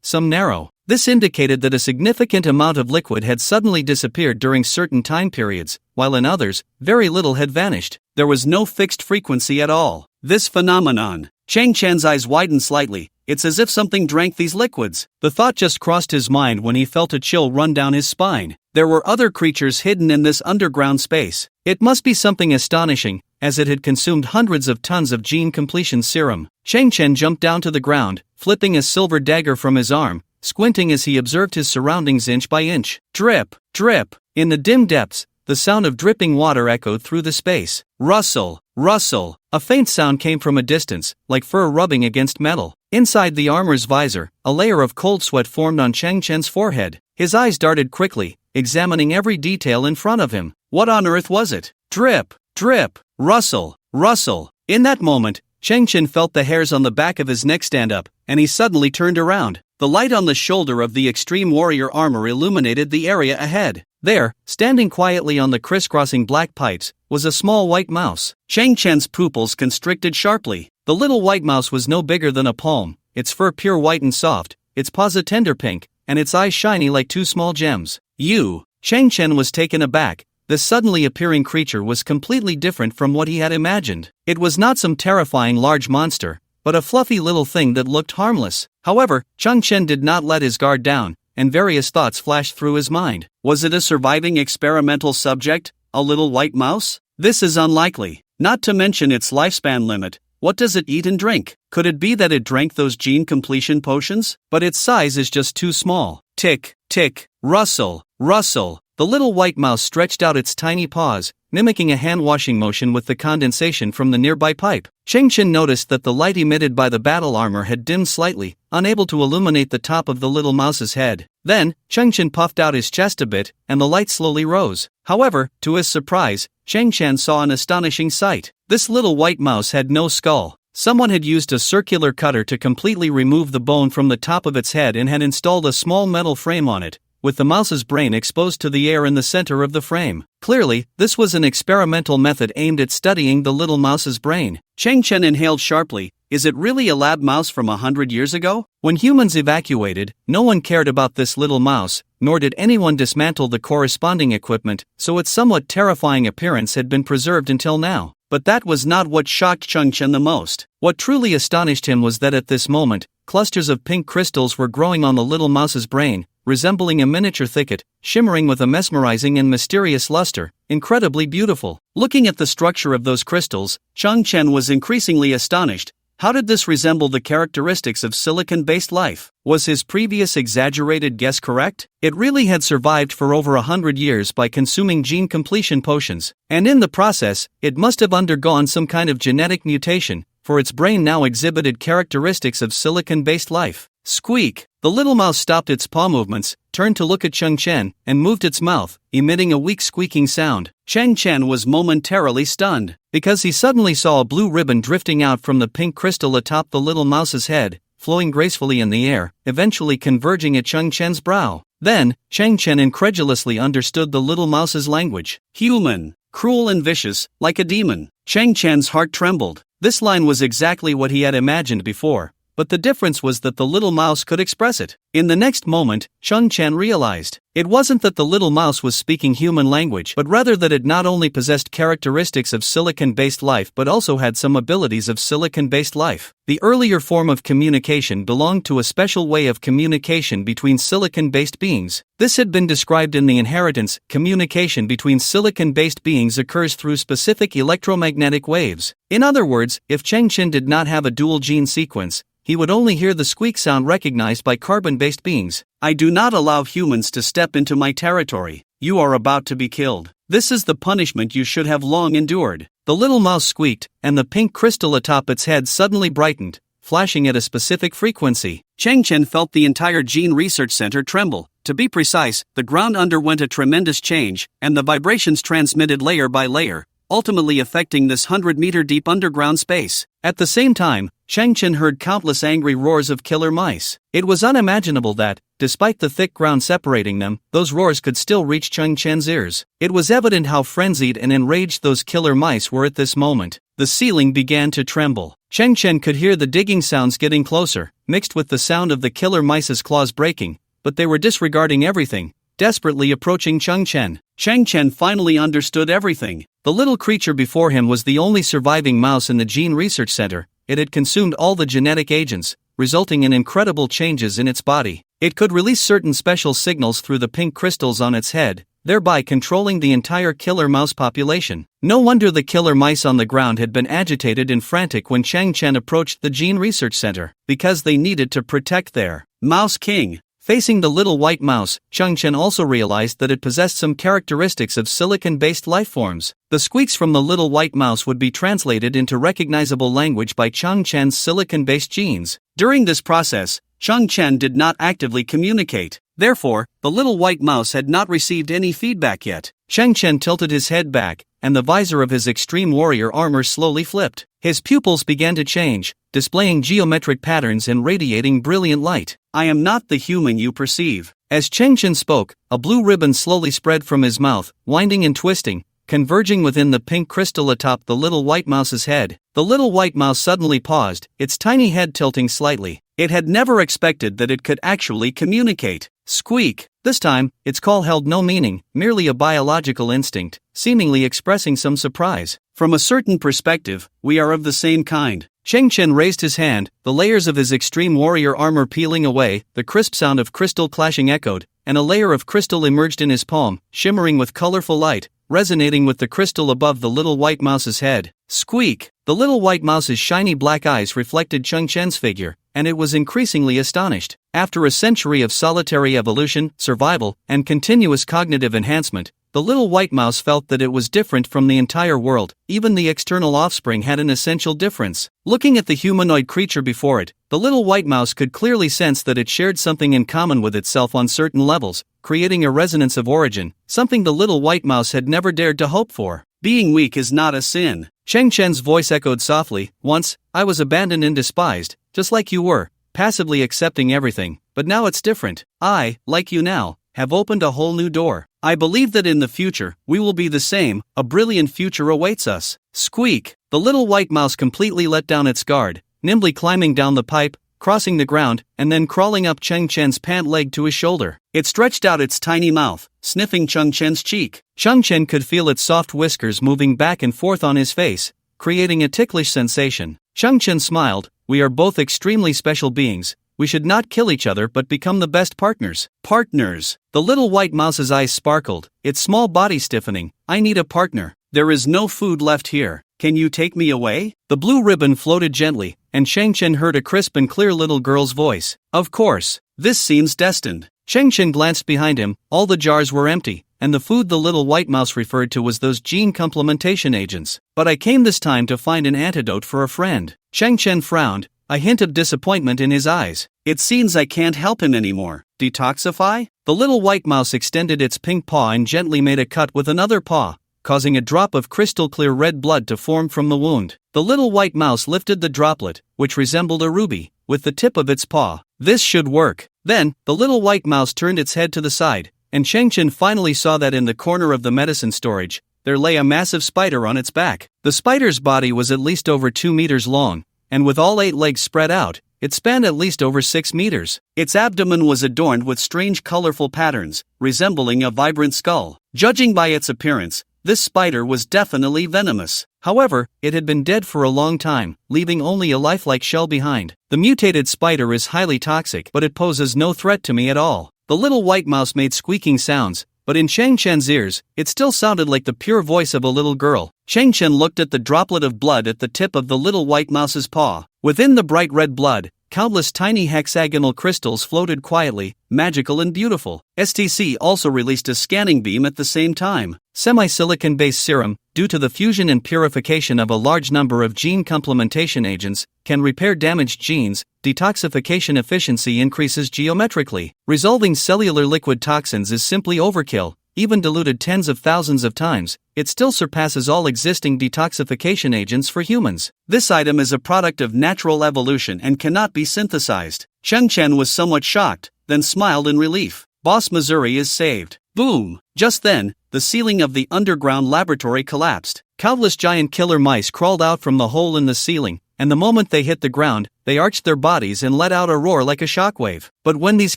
some narrow. This indicated that a significant amount of liquid had suddenly disappeared during certain time periods, while in others, very little had vanished. There was no fixed frequency at all. This phenomenon. Changchen's eyes widened slightly. It's as if something drank these liquids. The thought just crossed his mind when he felt a chill run down his spine. There were other creatures hidden in this underground space. It must be something astonishing, as it had consumed hundreds of tons of gene completion serum. Changchen jumped down to the ground, flipping a silver dagger from his arm, squinting as he observed his surroundings inch by inch. Drip, drip. In the dim depths, the sound of dripping water echoed through the space. Rustle, rustle. A faint sound came from a distance, like fur rubbing against metal. Inside the armor's visor, a layer of cold sweat formed on Changchen's forehead. His eyes darted quickly, examining every detail in front of him. What on earth was it? Drip, drip, rustle, rustle. In that moment, Changchen felt the hairs on the back of his neck stand up, and he suddenly turned around. The light on the shoulder of the extreme warrior armor illuminated the area ahead. There, standing quietly on the crisscrossing black pipes, was a small white mouse. Changchen's pupils constricted sharply. The little white mouse was no bigger than a palm, its fur pure white and soft, its paws a tender pink, and its eyes shiny like two small gems. You! Changchen was taken aback. This suddenly appearing creature was completely different from what he had imagined. It was not some terrifying large monster, but a fluffy little thing that looked harmless. However, Changchen did not let his guard down, and various thoughts flashed through his mind. Was it a surviving experimental subject, a little white mouse? This is unlikely. Not to mention its lifespan limit. What does it eat and drink? Could it be that it drank those gene completion potions? But its size is just too small. Tick, tick, rustle, rustle. the little white mouse stretched out its tiny paws, mimicking a hand-washing motion with the condensation from the nearby pipe. Changchen noticed that the light emitted by the battle armor had dimmed slightly, unable to illuminate the top of the little mouse's head. Then, Changchen puffed out his chest a bit, and the light slowly rose. However, to his surprise, Changchen saw an astonishing sight. This little white mouse had no skull. Someone had used a circular cutter to completely remove the bone from the top of its head and had installed a small metal frame on it, with the mouse's brain exposed to the air in the center of the frame. Clearly, this was an experimental method aimed at studying the little mouse's brain. Changchen inhaled sharply. Is it really a lab mouse from 100 years ago? When humans evacuated, no one cared about this little mouse, nor did anyone dismantle the corresponding equipment, so its somewhat terrifying appearance had been preserved until now. But that was not what shocked Changchen the most. What truly astonished him was that at this moment, clusters of pink crystals were growing on the little mouse's brain, resembling a miniature thicket, shimmering with a mesmerizing and mysterious luster, incredibly beautiful. Looking at the structure of those crystals, Changchen was increasingly astonished. How did this resemble the characteristics of silicon-based life? Was his previous exaggerated guess correct? It really had survived for over 100 years by consuming gene completion potions, and in the process, it must have undergone some kind of genetic mutation, for its brain now exhibited characteristics of silicon-based life. Squeak! The little mouse stopped its paw movements, turned to look at Changchen, and moved its mouth, emitting a weak squeaking sound. Changchen was momentarily stunned, because he suddenly saw a blue ribbon drifting out from the pink crystal atop the little mouse's head, flowing gracefully in the air, eventually converging at Changchen's brow. Then, Changchen incredulously understood the little mouse's language. Human, cruel and vicious, like a demon. Changchen's heart trembled. This line was exactly what he had imagined before, but the difference was that the little mouse could express it. In the next moment, Changchen realized, it wasn't that the little mouse was speaking human language, but rather that it not only possessed characteristics of silicon-based life but also had some abilities of silicon-based life. The earlier form of communication belonged to a special way of communication between silicon-based beings. This had been described in the inheritance. Communication between silicon-based beings occurs through specific electromagnetic waves. In other words, if Changchen did not have a dual gene sequence, he would only hear the squeak sound recognized by carbon-based beings. I do not allow humans to step into my territory. You are about to be killed. This is the punishment you should have long endured. The little mouse squeaked, and the pink crystal atop its head suddenly brightened, flashing at a specific frequency. Changchen felt the entire Gene Research Center tremble. To be precise, the ground underwent a tremendous change, and the vibrations transmitted layer by layer, ultimately affecting this 100-meter deep underground space. At the same time, Changchen heard countless angry roars of killer mice. It was unimaginable that, despite the thick ground separating them, those roars could still reach Changchen's ears. It was evident how frenzied and enraged those killer mice were at this moment. The ceiling began to tremble. Changchen could hear the digging sounds getting closer, mixed with the sound of the killer mice's claws breaking, but they were disregarding everything, desperately approaching Changchen. Changchen finally understood everything. The little creature before him was the only surviving mouse in the Gene Research Center. It had consumed all the genetic agents, resulting in incredible changes in its body. It could release certain special signals through the pink crystals on its head, thereby controlling the entire killer mouse population. No wonder the killer mice on the ground had been agitated and frantic when Changchen approached the Gene Research Center, because they needed to protect their Mouse King. Facing the little white mouse, Changchen also realized that it possessed some characteristics of silicon-based life forms. The squeaks from the little white mouse would be translated into recognizable language by Changchen's silicon-based genes. During this process, Changchen did not actively communicate. Therefore, the little white mouse had not received any feedback yet. Changchen tilted his head back, and the visor of his extreme warrior armor slowly flipped. His pupils began to change, displaying geometric patterns and radiating brilliant light. I am not the human you perceive. As Changchen spoke, a blue ribbon slowly spread from his mouth, winding and twisting, converging within the pink crystal atop the little white mouse's head. The little white mouse suddenly paused, its tiny head tilting slightly. It had never expected that it could actually communicate. Squeak! This time, its call held no meaning, merely a biological instinct, seemingly expressing some surprise. From a certain perspective, we are of the same kind. Changchen raised his hand, the layers of his extreme warrior armor peeling away, the crisp sound of crystal clashing echoed, and a layer of crystal emerged in his palm, shimmering with colorful light, resonating with the crystal above the little white mouse's head. Squeak! The little white mouse's shiny black eyes reflected Changchen's figure, and it was increasingly astonished. After a century of solitary evolution, survival, and continuous cognitive enhancement, the little white mouse felt that it was different from the entire world. Even the external offspring had an essential difference. Looking at the humanoid creature before it, the little white mouse could clearly sense that it shared something in common with itself on certain levels, creating a resonance of origin, something the little white mouse had never dared to hope for. Being weak is not a sin. Cheng Chen's voice echoed softly. Once, I was abandoned and despised, just like you were, passively accepting everything, but now it's different. I, like you now, have opened a whole new door. I believe that in the future, we will be the same, a brilliant future awaits us. Squeak! The little white mouse completely let down its guard, nimbly climbing down the pipe, crossing the ground, and then crawling up Cheng Chen's pant leg to his shoulder. It stretched out its tiny mouth, sniffing Cheng Chen's cheek. Cheng Chen could feel its soft whiskers moving back and forth on his face, creating a ticklish sensation. Cheng Chen smiled. We are both extremely special beings. We should not kill each other but become the best partners. Partners! The little white mouse's eyes sparkled, its small body stiffening. I need a partner. There is no food left here. Can you take me away? The blue ribbon floated gently, and Cheng Chen heard a crisp and clear little girl's voice. Of course. This seems destined. Cheng Chen glanced behind him. All the jars were empty, and the food the little white mouse referred to was those gene complementation agents. But I came this time to find an antidote for a friend. Cheng Chen frowned, a hint of disappointment in his eyes. It seems I can't help him anymore. Detoxify? The little white mouse extended its pink paw and gently made a cut with another paw, causing a drop of crystal-clear red blood to form from the wound. The little white mouse lifted the droplet, which resembled a ruby, with the tip of its paw. This should work. Then, the little white mouse turned its head to the side, and Cheng Chen finally saw that in the corner of the medicine storage, there lay a massive spider on its back. The spider's body was at least over 2 meters long, and with all 8 legs spread out, it spanned at least over 6 meters. Its abdomen was adorned with strange colorful patterns, resembling a vibrant skull. Judging by its appearance, this spider was definitely venomous. However, it had been dead for a long time, leaving only a lifelike shell behind. The mutated spider is highly toxic, but it poses no threat to me at all. The little white mouse made squeaking sounds, but in Cheng Chen's ears, it still sounded like the pure voice of a little girl. Cheng Chen looked at the droplet of blood at the tip of the little white mouse's paw. Within the bright red blood, countless tiny hexagonal crystals floated quietly, magical and beautiful. STC also released a scanning beam at the same time. Semi-silicon-based serum, due to the fusion and purification of a large number of gene complementation agents, can repair damaged genes. Detoxification efficiency increases geometrically. Resolving cellular liquid toxins is simply overkill. Even diluted tens of thousands of times, it still surpasses all existing detoxification agents for humans. This item is a product of natural evolution and cannot be synthesized. Cheng Chen was somewhat shocked, then smiled in relief. Boss Missouri is saved. Boom! Just then, the ceiling of the underground laboratory collapsed. Countless giant killer mice crawled out from the hole in the ceiling, and the moment they hit the ground, they arched their bodies and let out a roar like a shockwave. But when these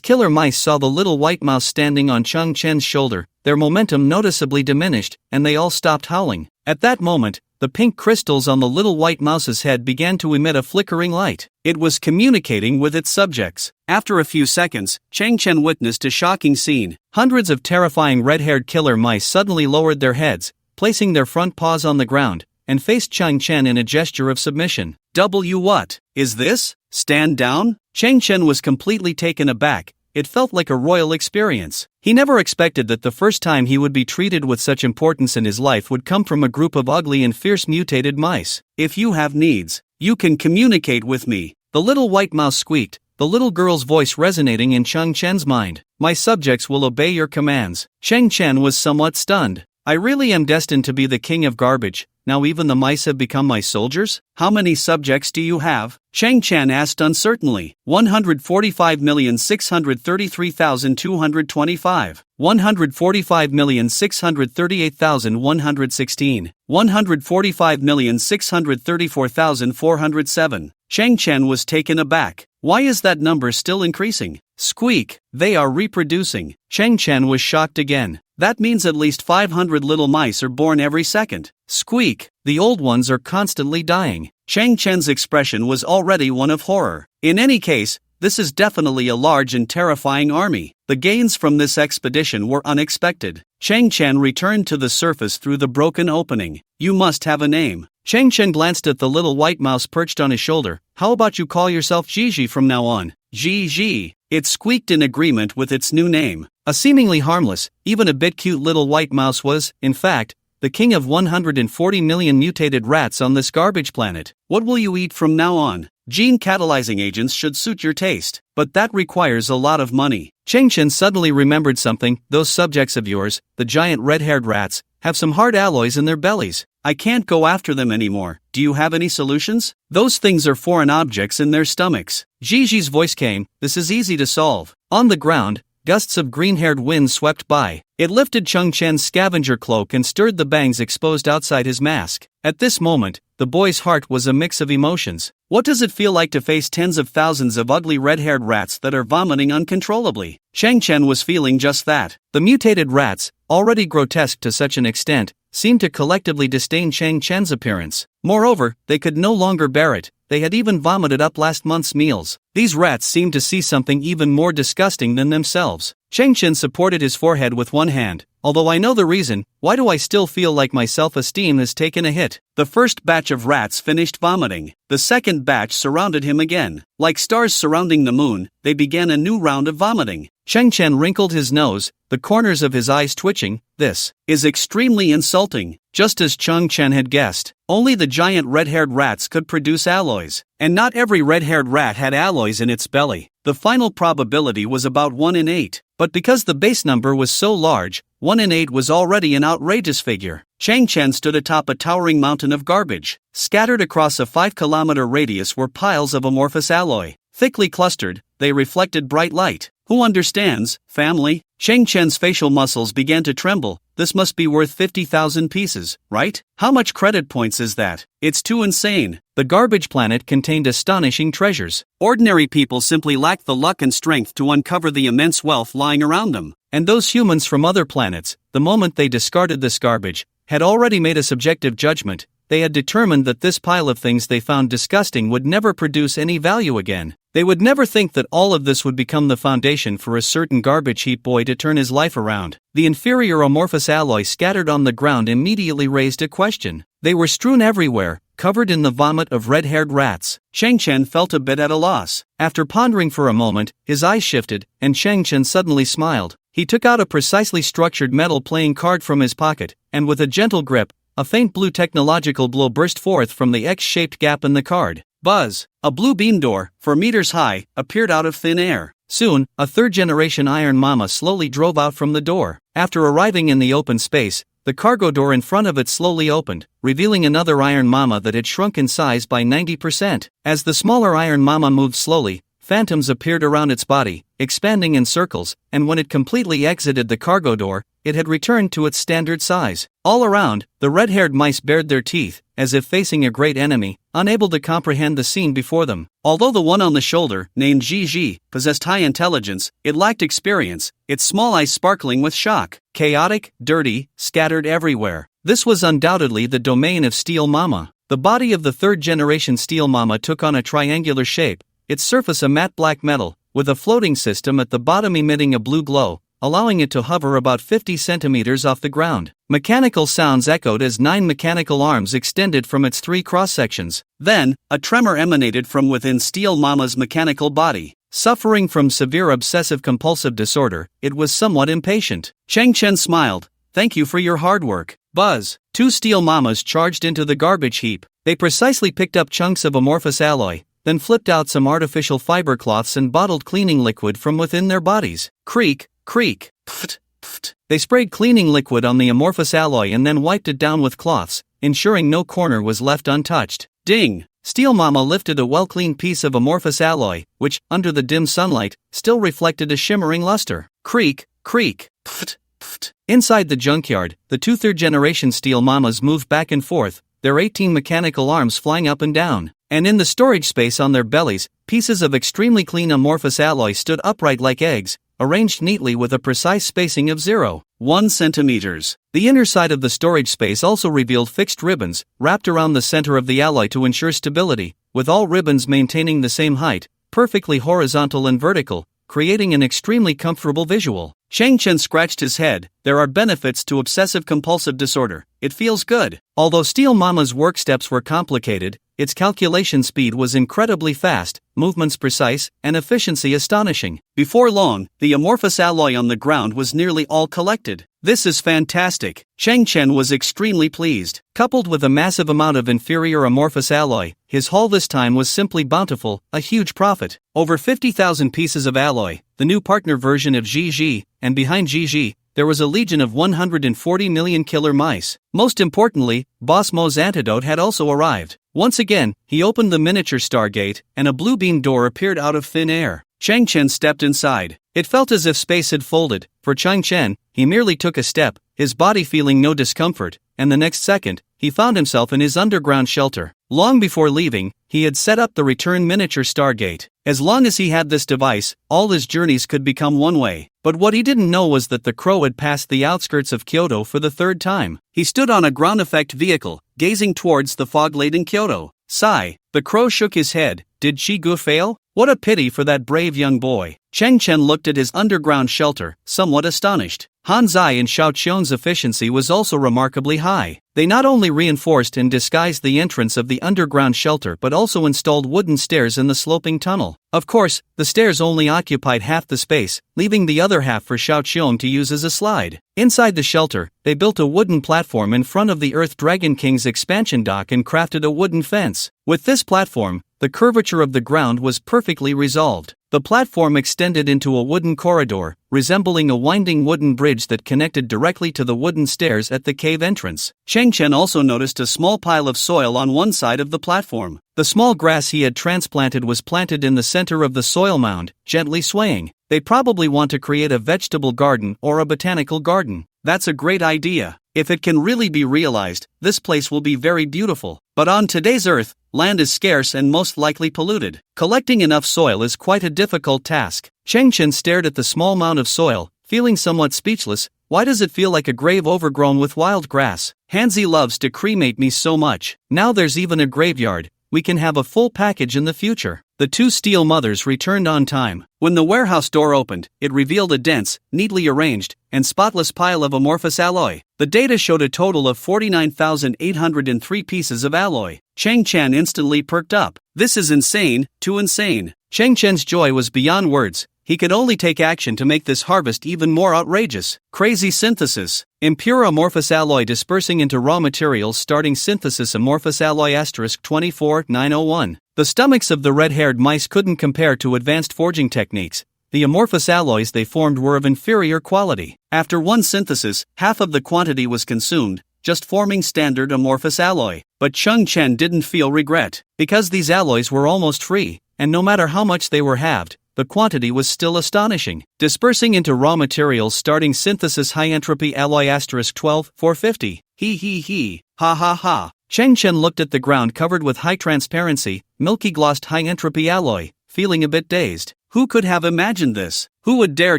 killer mice saw the little white mouse standing on Cheng Chen's shoulder, their momentum noticeably diminished, and they all stopped howling. At that moment, the pink crystals on the little white mouse's head began to emit a flickering light. It was communicating with its subjects. After a few seconds, Cheng Chen witnessed a shocking scene. Hundreds of terrifying red-haired killer mice suddenly lowered their heads, placing their front paws on the ground, and faced Cheng Chen in a gesture of submission. What is this? Stand down? Cheng Chen was completely taken aback. It felt like a royal experience. He never expected that the first time he would be treated with such importance in his life would come from a group of ugly and fierce mutated mice. If you have needs, you can communicate with me. The little white mouse squeaked, the little girl's voice resonating in Cheng Chen's mind. My subjects will obey your commands. Cheng Chen was somewhat stunned. I really am destined to be the king of garbage. Now even the mice have become my soldiers? How many subjects do you have? Cheng Chen asked uncertainly. 145,633,225. 145,638,116. 145,634,407. Cheng Chen was taken aback. Why is that number still increasing? Squeak! They are reproducing. Cheng Chen was shocked again. That means at least 500 little mice are born every second. Squeak! The old ones are constantly dying. Cheng Chen's expression was already one of horror. In any case, this is definitely a large and terrifying army. The gains from this expedition were unexpected. Cheng Chen returned to the surface through the broken opening. You must have a name. Chang Chen glanced at the little white mouse perched on his shoulder. How about you call yourself Gigi from now on? Gigi. It squeaked in agreement with its new name. A seemingly harmless, even a bit cute little white mouse was, in fact, the king of 140 million mutated rats on this garbage planet. What will you eat from now on? Gene catalyzing agents should suit your taste, but that requires a lot of money. Chang Chen suddenly remembered something. Those subjects of yours, the giant red-haired rats, have some hard alloys in their bellies. I can't go after them anymore. Do you have any solutions? Those things are foreign objects in their stomachs. Gigi's voice came. This is easy to solve. On the ground, gusts of green-haired wind swept by. It lifted Chang Chen's scavenger cloak and stirred the bangs exposed outside his mask. At this moment, the boy's heart was a mix of emotions. What does it feel like to face tens of thousands of ugly red-haired rats that are vomiting uncontrollably? Chang Chen was feeling just that. The mutated rats, already grotesque to such an extent, seemed to collectively disdain Chang Chen's appearance. Moreover, they could no longer bear it. They had even vomited up last month's meals. These rats seemed to see something even more disgusting than themselves. Chang Chen supported his forehead with one hand. Although I know the reason, why do I still feel like my self-esteem has taken a hit? The first batch of rats finished vomiting. The second batch surrounded him again. Like stars surrounding the moon, they began a new round of vomiting. Chang Chen wrinkled his nose, the corners of his eyes twitching. This is extremely insulting. Just as Chang Chen had guessed, only the giant red-haired rats could produce alloys. And not every red-haired rat had alloys in its belly. The final probability was about 1 in 8. But because the base number was so large, 1 in 8 was already an outrageous figure. Chang Chen stood atop a towering mountain of garbage. Scattered across a 5-kilometer radius were piles of amorphous alloy. Thickly clustered, they reflected bright light. Who understands, family? Chang Chen's facial muscles began to tremble. This must be worth 50,000 pieces, right? How much credit points is that? It's too insane. The garbage planet contained astonishing treasures. Ordinary people simply lacked the luck and strength to uncover the immense wealth lying around them. And those humans from other planets, the moment they discarded this garbage, had already made a subjective judgment. They had determined that this pile of things they found disgusting would never produce any value again. They would never think that all of this would become the foundation for a certain garbage heap boy to turn his life around. The inferior amorphous alloy scattered on the ground immediately raised a question. They were strewn everywhere, covered in the vomit of red-haired rats. Chang Chen felt a bit at a loss. After pondering for a moment, his eyes shifted, and Chang Chen suddenly smiled. He took out a precisely structured metal playing card from his pocket, and with a gentle grip, a faint blue technological glow burst forth from the X-shaped gap in the card. Buzz! A blue beam door, 4 meters high, appeared out of thin air. Soon, a third-generation Iron Mama slowly drove out from the door. After arriving in the open space, the cargo door in front of it slowly opened, revealing another Iron Mama that had shrunk in size by 90%. As the smaller Iron Mama moved slowly, phantoms appeared around its body, expanding in circles, and when it completely exited the cargo door, it had returned to its standard size. All around, the red-haired mice bared their teeth, as if facing a great enemy, unable to comprehend the scene before them. Although the one on the shoulder, named Gigi, possessed high intelligence, it lacked experience, its small eyes sparkling with shock. Chaotic, dirty, scattered everywhere. This was undoubtedly the domain of Steel Mama. The body of the third-generation Steel Mama took on a triangular shape, its surface a matte black metal, with a floating system at the bottom emitting a blue glow, allowing it to hover about 50 centimeters off the ground. Mechanical sounds echoed as 9 mechanical arms extended from its 3 cross-sections. Then, a tremor emanated from within Steel Mama's mechanical body. Suffering from severe obsessive-compulsive disorder, it was somewhat impatient. Chang Chen smiled. Thank you for your hard work. Buzz! 2 Steel Mamas charged into the garbage heap. They precisely picked up chunks of amorphous alloy, then flipped out some artificial fiber cloths and bottled cleaning liquid from within their bodies. Creak, creak, pft, pft. They sprayed cleaning liquid on the amorphous alloy and then wiped it down with cloths, ensuring no corner was left untouched. Ding! Steel Mama lifted a well-cleaned piece of amorphous alloy, which, under the dim sunlight, still reflected a shimmering luster. Creak, creak, pft, pft. Inside the junkyard, the 2 third-generation Steel Mamas moved back and forth, their 18 mechanical arms flying up and down. And in the storage space on their bellies, pieces of extremely clean amorphous alloy stood upright like eggs, arranged neatly with a precise spacing of 0.1 centimeters. The inner side of the storage space also revealed fixed ribbons, wrapped around the center of the alloy to ensure stability, with all ribbons maintaining the same height, perfectly horizontal and vertical, creating an extremely comfortable visual. Chang Chen scratched his head. There are benefits to obsessive-compulsive disorder. It feels good. Although Steel Mama's work steps were complicated, its calculation speed was incredibly fast, movements precise, and efficiency astonishing. Before long, the amorphous alloy on the ground was nearly all collected. This is fantastic. Chang Chen was extremely pleased. Coupled with a massive amount of inferior amorphous alloy, his haul this time was simply bountiful, a huge profit. Over 50,000 pieces of alloy, the new partner version of Gigi, and behind Gigi, there was a legion of 140 million killer mice. Most importantly, Boss Mo's antidote had also arrived. Once again, he opened the miniature Stargate, and a blue beam door appeared out of thin air. Chang Chen stepped inside. It felt as if space had folded. For Chang Chen, he merely took a step, his body feeling no discomfort, and the next second, he found himself in his underground shelter. Long before leaving, he had set up the return miniature Stargate. As long as he had this device, all his journeys could become one way. But what he didn't know was that the crow had passed the outskirts of Kyoto for the third time. He stood on a ground effect vehicle, gazing towards the fog-laden Kyoto. Sigh. The crow shook his head. Did Shigu fail? What a pity for that brave young boy. Chang Chen looked at his underground shelter, somewhat astonished. Han Zai and Xiao Qian's efficiency was also remarkably high. They not only reinforced and disguised the entrance of the underground shelter but also installed wooden stairs in the sloping tunnel. Of course, the stairs only occupied half the space, leaving the other half for Xiao Qian to use as a slide. Inside the shelter, they built a wooden platform in front of the Earth Dragon King's expansion dock and crafted a wooden fence. With this platform, the curvature of the ground was perfectly resolved. The platform extended into a wooden corridor, resembling a winding wooden bridge that connected directly to the wooden stairs at the cave entrance. Chang Chen also noticed a small pile of soil on one side of the platform. The small grass he had transplanted was planted in the center of the soil mound, gently swaying. They probably want to create a vegetable garden or a botanical garden. That's a great idea. If it can really be realized, this place will be very beautiful. But on today's Earth, land is scarce and most likely polluted. Collecting enough soil is quite a difficult task. Chang Chen stared at the small mound of soil, feeling somewhat speechless. Why does it feel like a grave overgrown with wild grass? Hanzi loves to cremate me so much. Now there's even a graveyard. We can have a full package in the future. The two steel mothers returned on time. When the warehouse door opened, it revealed a dense, neatly arranged, and spotless pile of amorphous alloy. The data showed a total of 49,803 pieces of alloy. Chang Chen instantly perked up. This is insane, too insane. Chang Chen's joy was beyond words. He could only take action to make this harvest even more outrageous. Crazy synthesis. Impure amorphous alloy dispersing into raw materials starting synthesis amorphous alloy *24901. The stomachs of the red-haired mice couldn't compare to advanced forging techniques. The amorphous alloys they formed were of inferior quality. After one synthesis, half of the quantity was consumed, just forming standard amorphous alloy. But Chang Chen didn't feel regret, because these alloys were almost free, and no matter how much they were halved, the quantity was still astonishing. Dispersing into raw materials starting synthesis high-entropy alloy *12450. He. Ha ha ha. Chang Chen looked at the ground covered with high-transparency, milky-glossed high-entropy alloy, feeling a bit dazed. Who could have imagined this? Who would dare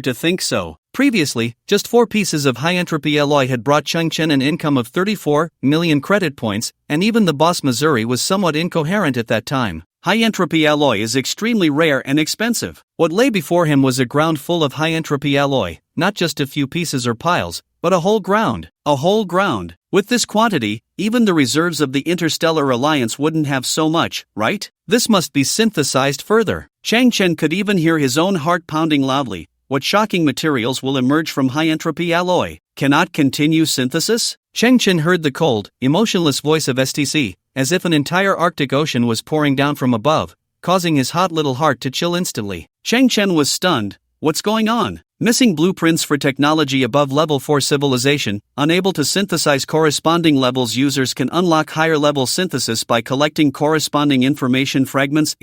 to think so? Previously, just 4 pieces of high-entropy alloy had brought Chang Chen an income of 34 million credit points, and even the boss Missouri was somewhat incoherent at that time. High-entropy alloy is extremely rare and expensive. What lay before him was a ground full of high-entropy alloy, not just a few pieces or piles, but a whole ground. A whole ground. With this quantity, even the reserves of the Interstellar Alliance wouldn't have so much, right? This must be synthesized further. Chang Chen could even hear his own heart pounding loudly. What shocking materials will emerge from high-entropy alloy? Cannot continue synthesis? Chang Chen heard the cold, emotionless voice of STC, as if an entire Arctic Ocean was pouring down from above, causing his hot little heart to chill instantly. Chang Chen was stunned. What's going on? Missing blueprints for technology above level 4 civilization, unable to synthesize corresponding levels. Users can unlock higher level synthesis by collecting corresponding information fragments.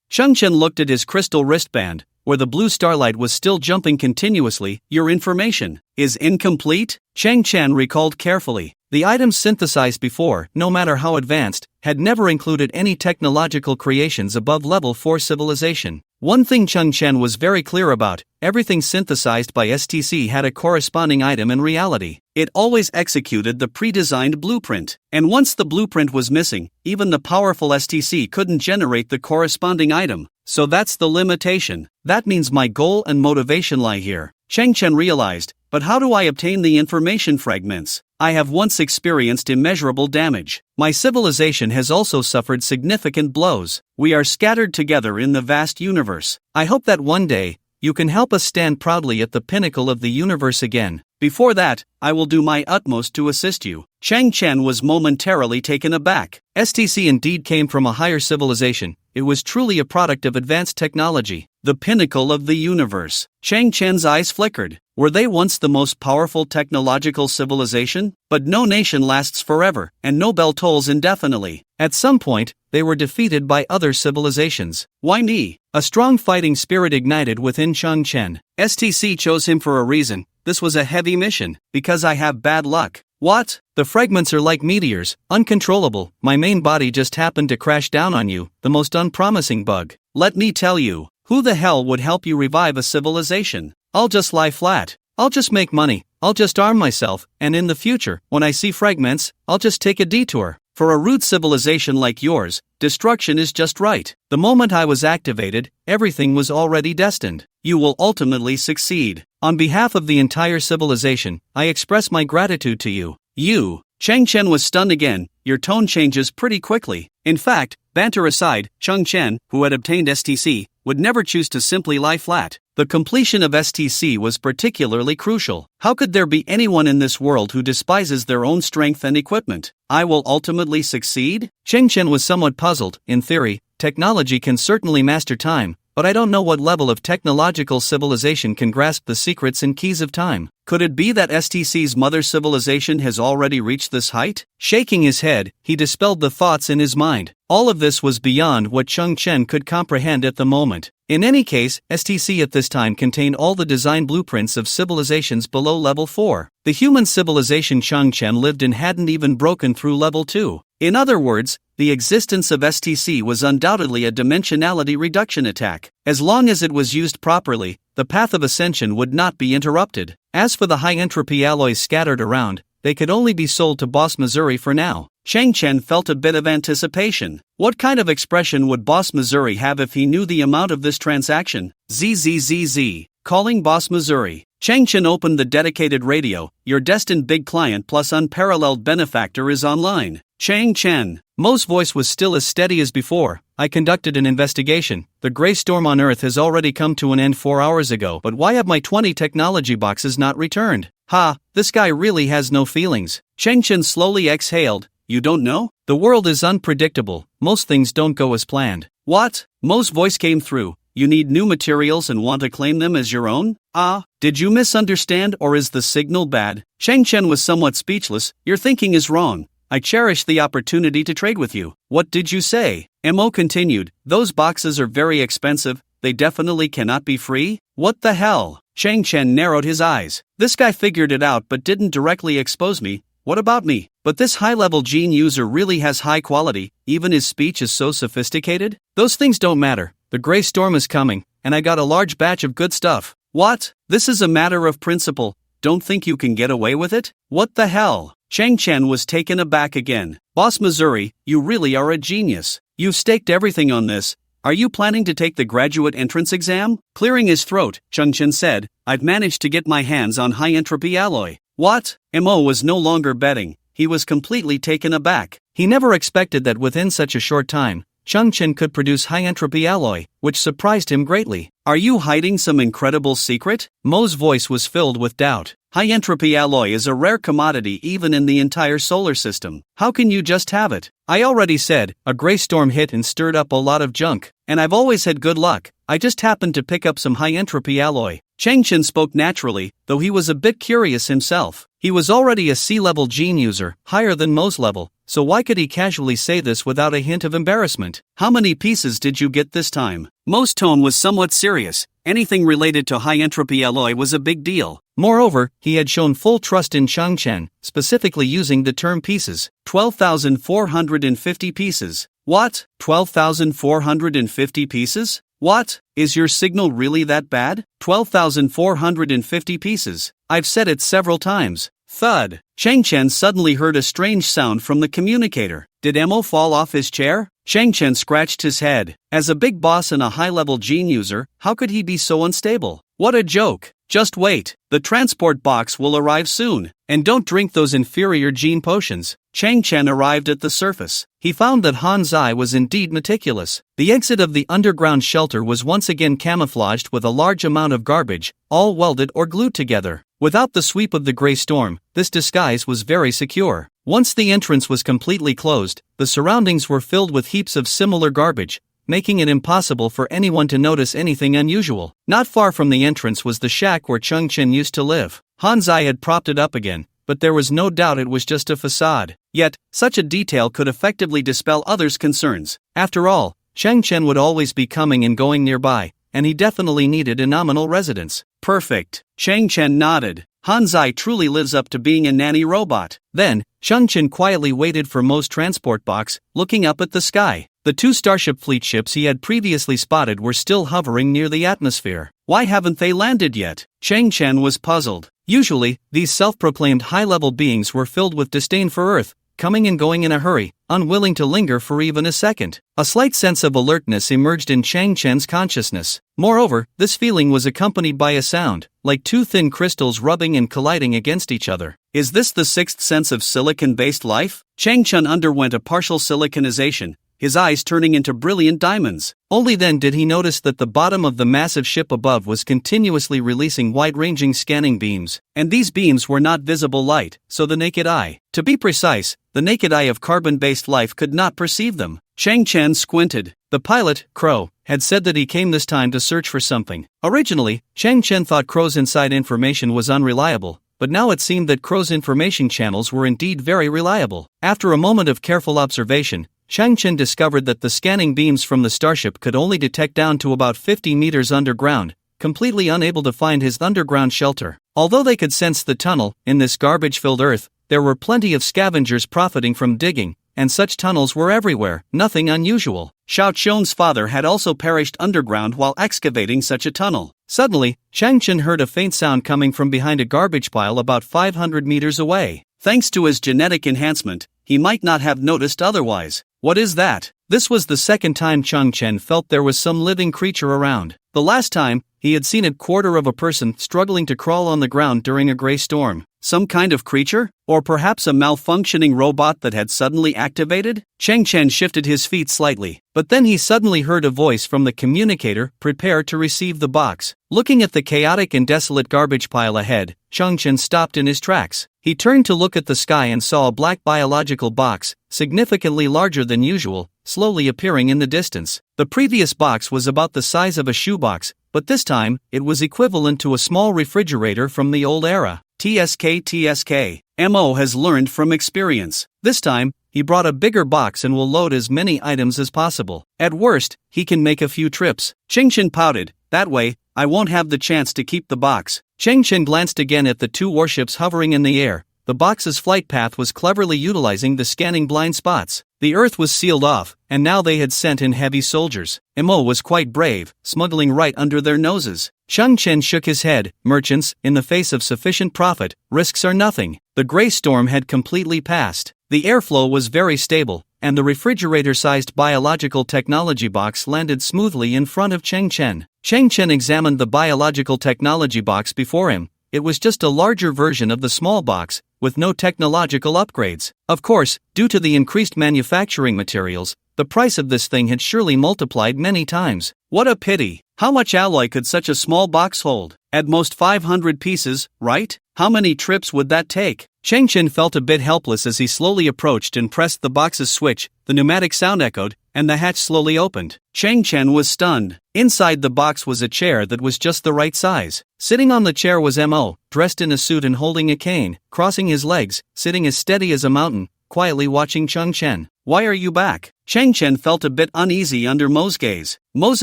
Chang Chen looked at his crystal wristband, where the blue starlight was still jumping continuously. Your information is incomplete? Chang Chen recalled carefully. The items synthesized before, no matter how advanced, had never included any technological creations above level 4 civilization. One thing Chang Chen was very clear about: everything synthesized by STC had a corresponding item in reality. It always executed the pre-designed blueprint. And once the blueprint was missing, even the powerful STC couldn't generate the corresponding item. So that's the limitation. That means my goal and motivation lie here. Chang Chen realized, but how do I obtain the information fragments? I have once experienced immeasurable damage. My civilization has also suffered significant blows. We are scattered together in the vast universe. I hope that one day, you can help us stand proudly at the pinnacle of the universe again. Before that, I will do my utmost to assist you. Chang Chen was momentarily taken aback. STC indeed came from a higher civilization. It was truly a product of advanced technology. The pinnacle of the universe. Chang Chen's eyes flickered. Were they once the most powerful technological civilization? But no nation lasts forever, and no bell tolls indefinitely. At some point, they were defeated by other civilizations. Why me? A strong fighting spirit ignited within Chang Chen. STC chose him for a reason. This was a heavy mission, because I have bad luck. What? The fragments are like meteors, uncontrollable. My main body just happened to crash down on you, the most unpromising bug. Let me tell you, who the hell would help you revive a civilization? I'll just lie flat. I'll just make money. I'll just arm myself, and in the future, when I see fragments, I'll just take a detour. For a rude civilization like yours, destruction is just right. The moment I was activated, everything was already destined. You will ultimately succeed. On behalf of the entire civilization, I express my gratitude to you. You. Chang Chen was stunned again. Your tone changes pretty quickly. In fact, banter aside, Chang Chen, who had obtained STC, would never choose to simply lie flat. The completion of STC was particularly crucial. How could there be anyone in this world who despises their own strength and equipment? I will ultimately succeed? Chang Chen was somewhat puzzled. In theory, technology can certainly master time, but I don't know what level of technological civilization can grasp the secrets and keys of time. Could it be that STC's mother civilization has already reached this height? Shaking his head, he dispelled the thoughts in his mind. All of this was beyond what Chang Chen could comprehend at the moment. In any case, STC at this time contained all the design blueprints of civilizations below level 4. The human civilization Chang Chen lived in hadn't even broken through level 2. In other words, the existence of STC was undoubtedly a dimensionality reduction attack. As long as it was used properly, the path of ascension would not be interrupted. As for the high-entropy alloys scattered around, they could only be sold to Boss Missouri for now. Chang Chen felt a bit of anticipation. What kind of expression would Boss Missouri have if he knew the amount of this transaction? ZZZZ. Calling Boss Missouri. Chang Chen opened the dedicated radio. Your destined big client plus unparalleled benefactor is online. Chang Chen. Mo's voice was still as steady as before. I conducted an investigation. The gray storm on Earth has already come to an end 4 hours ago, but why have my 20 technology boxes not returned? Ha, this guy really has no feelings. Chang Chen slowly exhaled. You don't know? The world is unpredictable. Most things don't go as planned. What? Mo's voice came through. You need new materials and want to claim them as your own? Ah, did you misunderstand or is the signal bad? Chang Chen was somewhat speechless. Your thinking is wrong. I cherish the opportunity to trade with you. What did you say? Mo continued. Those boxes are very expensive. They definitely cannot be free? What the hell? Chang Chen narrowed his eyes. This guy figured it out but didn't directly expose me. What about me? But this high-level gene user really has high quality, even his speech is so sophisticated? Those things don't matter. The gray storm is coming, and I got a large batch of good stuff. What? This is a matter of principle. Don't think you can get away with it? What the hell? Chang Chen was taken aback again. Boss Missouri, you really are a genius. You've staked everything on this. Are you planning to take the graduate entrance exam? Clearing his throat, Chang Chen said, I've managed to get my hands on high-entropy alloy. What? Mo was no longer betting. He was completely taken aback. He never expected that within such a short time, Chang Chen could produce high-entropy alloy, which surprised him greatly. Are you hiding some incredible secret? Mo's voice was filled with doubt. High-entropy alloy is a rare commodity even in the entire solar system. How can you just have it? I already said, a gray storm hit and stirred up a lot of junk, and I've always had good luck. I just happened to pick up some high-entropy alloy. Chang Chen spoke naturally, though he was a bit curious himself. He was already a C-level gene user, higher than Mo's level, so why could he casually say this without a hint of embarrassment? How many pieces did you get this time? Mo's tone was somewhat serious. Anything related to high-entropy alloy was a big deal. Moreover, he had shown full trust in Chang Chen, specifically using the term pieces. 12,450 pieces. What? 12,450 pieces? What? Is your signal really that bad? 12,450 pieces. I've said it several times. Thud. Chang Chen suddenly heard a strange sound from the communicator. Did Mo fall off his chair? Chang Chen scratched his head. As a big boss and a high-level gene user, how could he be so unstable? What a joke. Just wait. The transport box will arrive soon. And don't drink those inferior gene potions. Chang Chen arrived at the surface. He found that Han Zai was indeed meticulous. The exit of the underground shelter was once again camouflaged with a large amount of garbage, all welded or glued together. Without the sweep of the gray storm, this disguise was very secure. Once the entrance was completely closed, the surroundings were filled with heaps of similar garbage, making it impossible for anyone to notice anything unusual. Not far from the entrance was the shack where Chang Chen used to live. Han Zai had propped it up again, but there was no doubt it was just a facade. Yet, such a detail could effectively dispel others' concerns. After all, Chang Chen would always be coming and going nearby, and he definitely needed a nominal residence. Perfect. Chang Chen nodded. Han Zai truly lives up to being a nanny robot. Then, Chang Chen quietly waited for Mo's transport box, looking up at the sky. The two Starship Fleet ships he had previously spotted were still hovering near the atmosphere. Why haven't they landed yet? Chang Chen was puzzled. Usually, these self-proclaimed high-level beings were filled with disdain for Earth, coming and going in a hurry, unwilling to linger for even a second. A slight sense of alertness emerged in Chang Chen's consciousness. Moreover, this feeling was accompanied by a sound, like two thin crystals rubbing and colliding against each other. Is this the sixth sense of silicon-based life? Chang Chen underwent a partial siliconization, his eyes turning into brilliant diamonds. Only then did he notice that the bottom of the massive ship above was continuously releasing wide-ranging scanning beams, and these beams were not visible light, so the naked eye, to be precise, the naked eye of carbon-based life could not perceive them. Chang Chen squinted. The pilot, Crow, had said that he came this time to search for something. Originally, Chang Chen thought Crow's inside information was unreliable, but now it seemed that Crow's information channels were indeed very reliable. After a moment of careful observation, Chang Chen discovered that the scanning beams from the starship could only detect down to about 50 meters underground, completely unable to find his underground shelter. Although they could sense the tunnel, in this garbage-filled Earth, there were plenty of scavengers profiting from digging, and such tunnels were everywhere, nothing unusual. Xiao Chon's father had also perished underground while excavating such a tunnel. Suddenly, Chang Chen heard a faint sound coming from behind a garbage pile about 500 meters away. Thanks to his genetic enhancement, he might not have noticed otherwise. What is that? This was the second time Chang Chen felt there was some living creature around. The last time, he had seen a quarter of a person struggling to crawl on the ground during a gray storm. Some kind of creature? Or perhaps a malfunctioning robot that had suddenly activated? Chang Chen shifted his feet slightly, but then he suddenly heard a voice from the communicator, prepare to receive the box. Looking at the chaotic and desolate garbage pile ahead, Chang Chen stopped in his tracks. He turned to look at the sky and saw a black biological box, significantly larger than usual, slowly appearing in the distance. The previous box was about the size of a shoebox, but this time, it was equivalent to a small refrigerator from the old era. TSK. Mo has learned from experience. This time, he brought a bigger box and will load as many items as possible. At worst, he can make a few trips. Chang Chen pouted. That way, I won't have the chance to keep the box. Chang Chen glanced again at the two warships hovering in the air. The box's flight path was cleverly utilizing the scanning blind spots. The Earth was sealed off, and now they had sent in heavy soldiers. Mo was quite brave, smuggling right under their noses. Chang Chen shook his head. Merchants, in the face of sufficient profit, risks are nothing. The gray storm had completely passed. The airflow was very stable, and the refrigerator-sized biological technology box landed smoothly in front of Chang Chen. Chang Chen examined the biological technology box before him. It was just a larger version of the small box, with no technological upgrades. Of course, due to the increased manufacturing materials, the price of this thing had surely multiplied many times. What a pity! How much alloy could such a small box hold? At most 500 pieces, right? How many trips would that take? Chang Chen felt a bit helpless as he slowly approached and pressed the box's switch. The pneumatic sound echoed, and the hatch slowly opened. Chang Chen was stunned. Inside the box was a chair that was just the right size. Sitting on the chair was Mo, dressed in a suit and holding a cane, crossing his legs, sitting as steady as a mountain, quietly watching Chang Chen. Why are you back? Chang Chen felt a bit uneasy under Mo's gaze. Mo's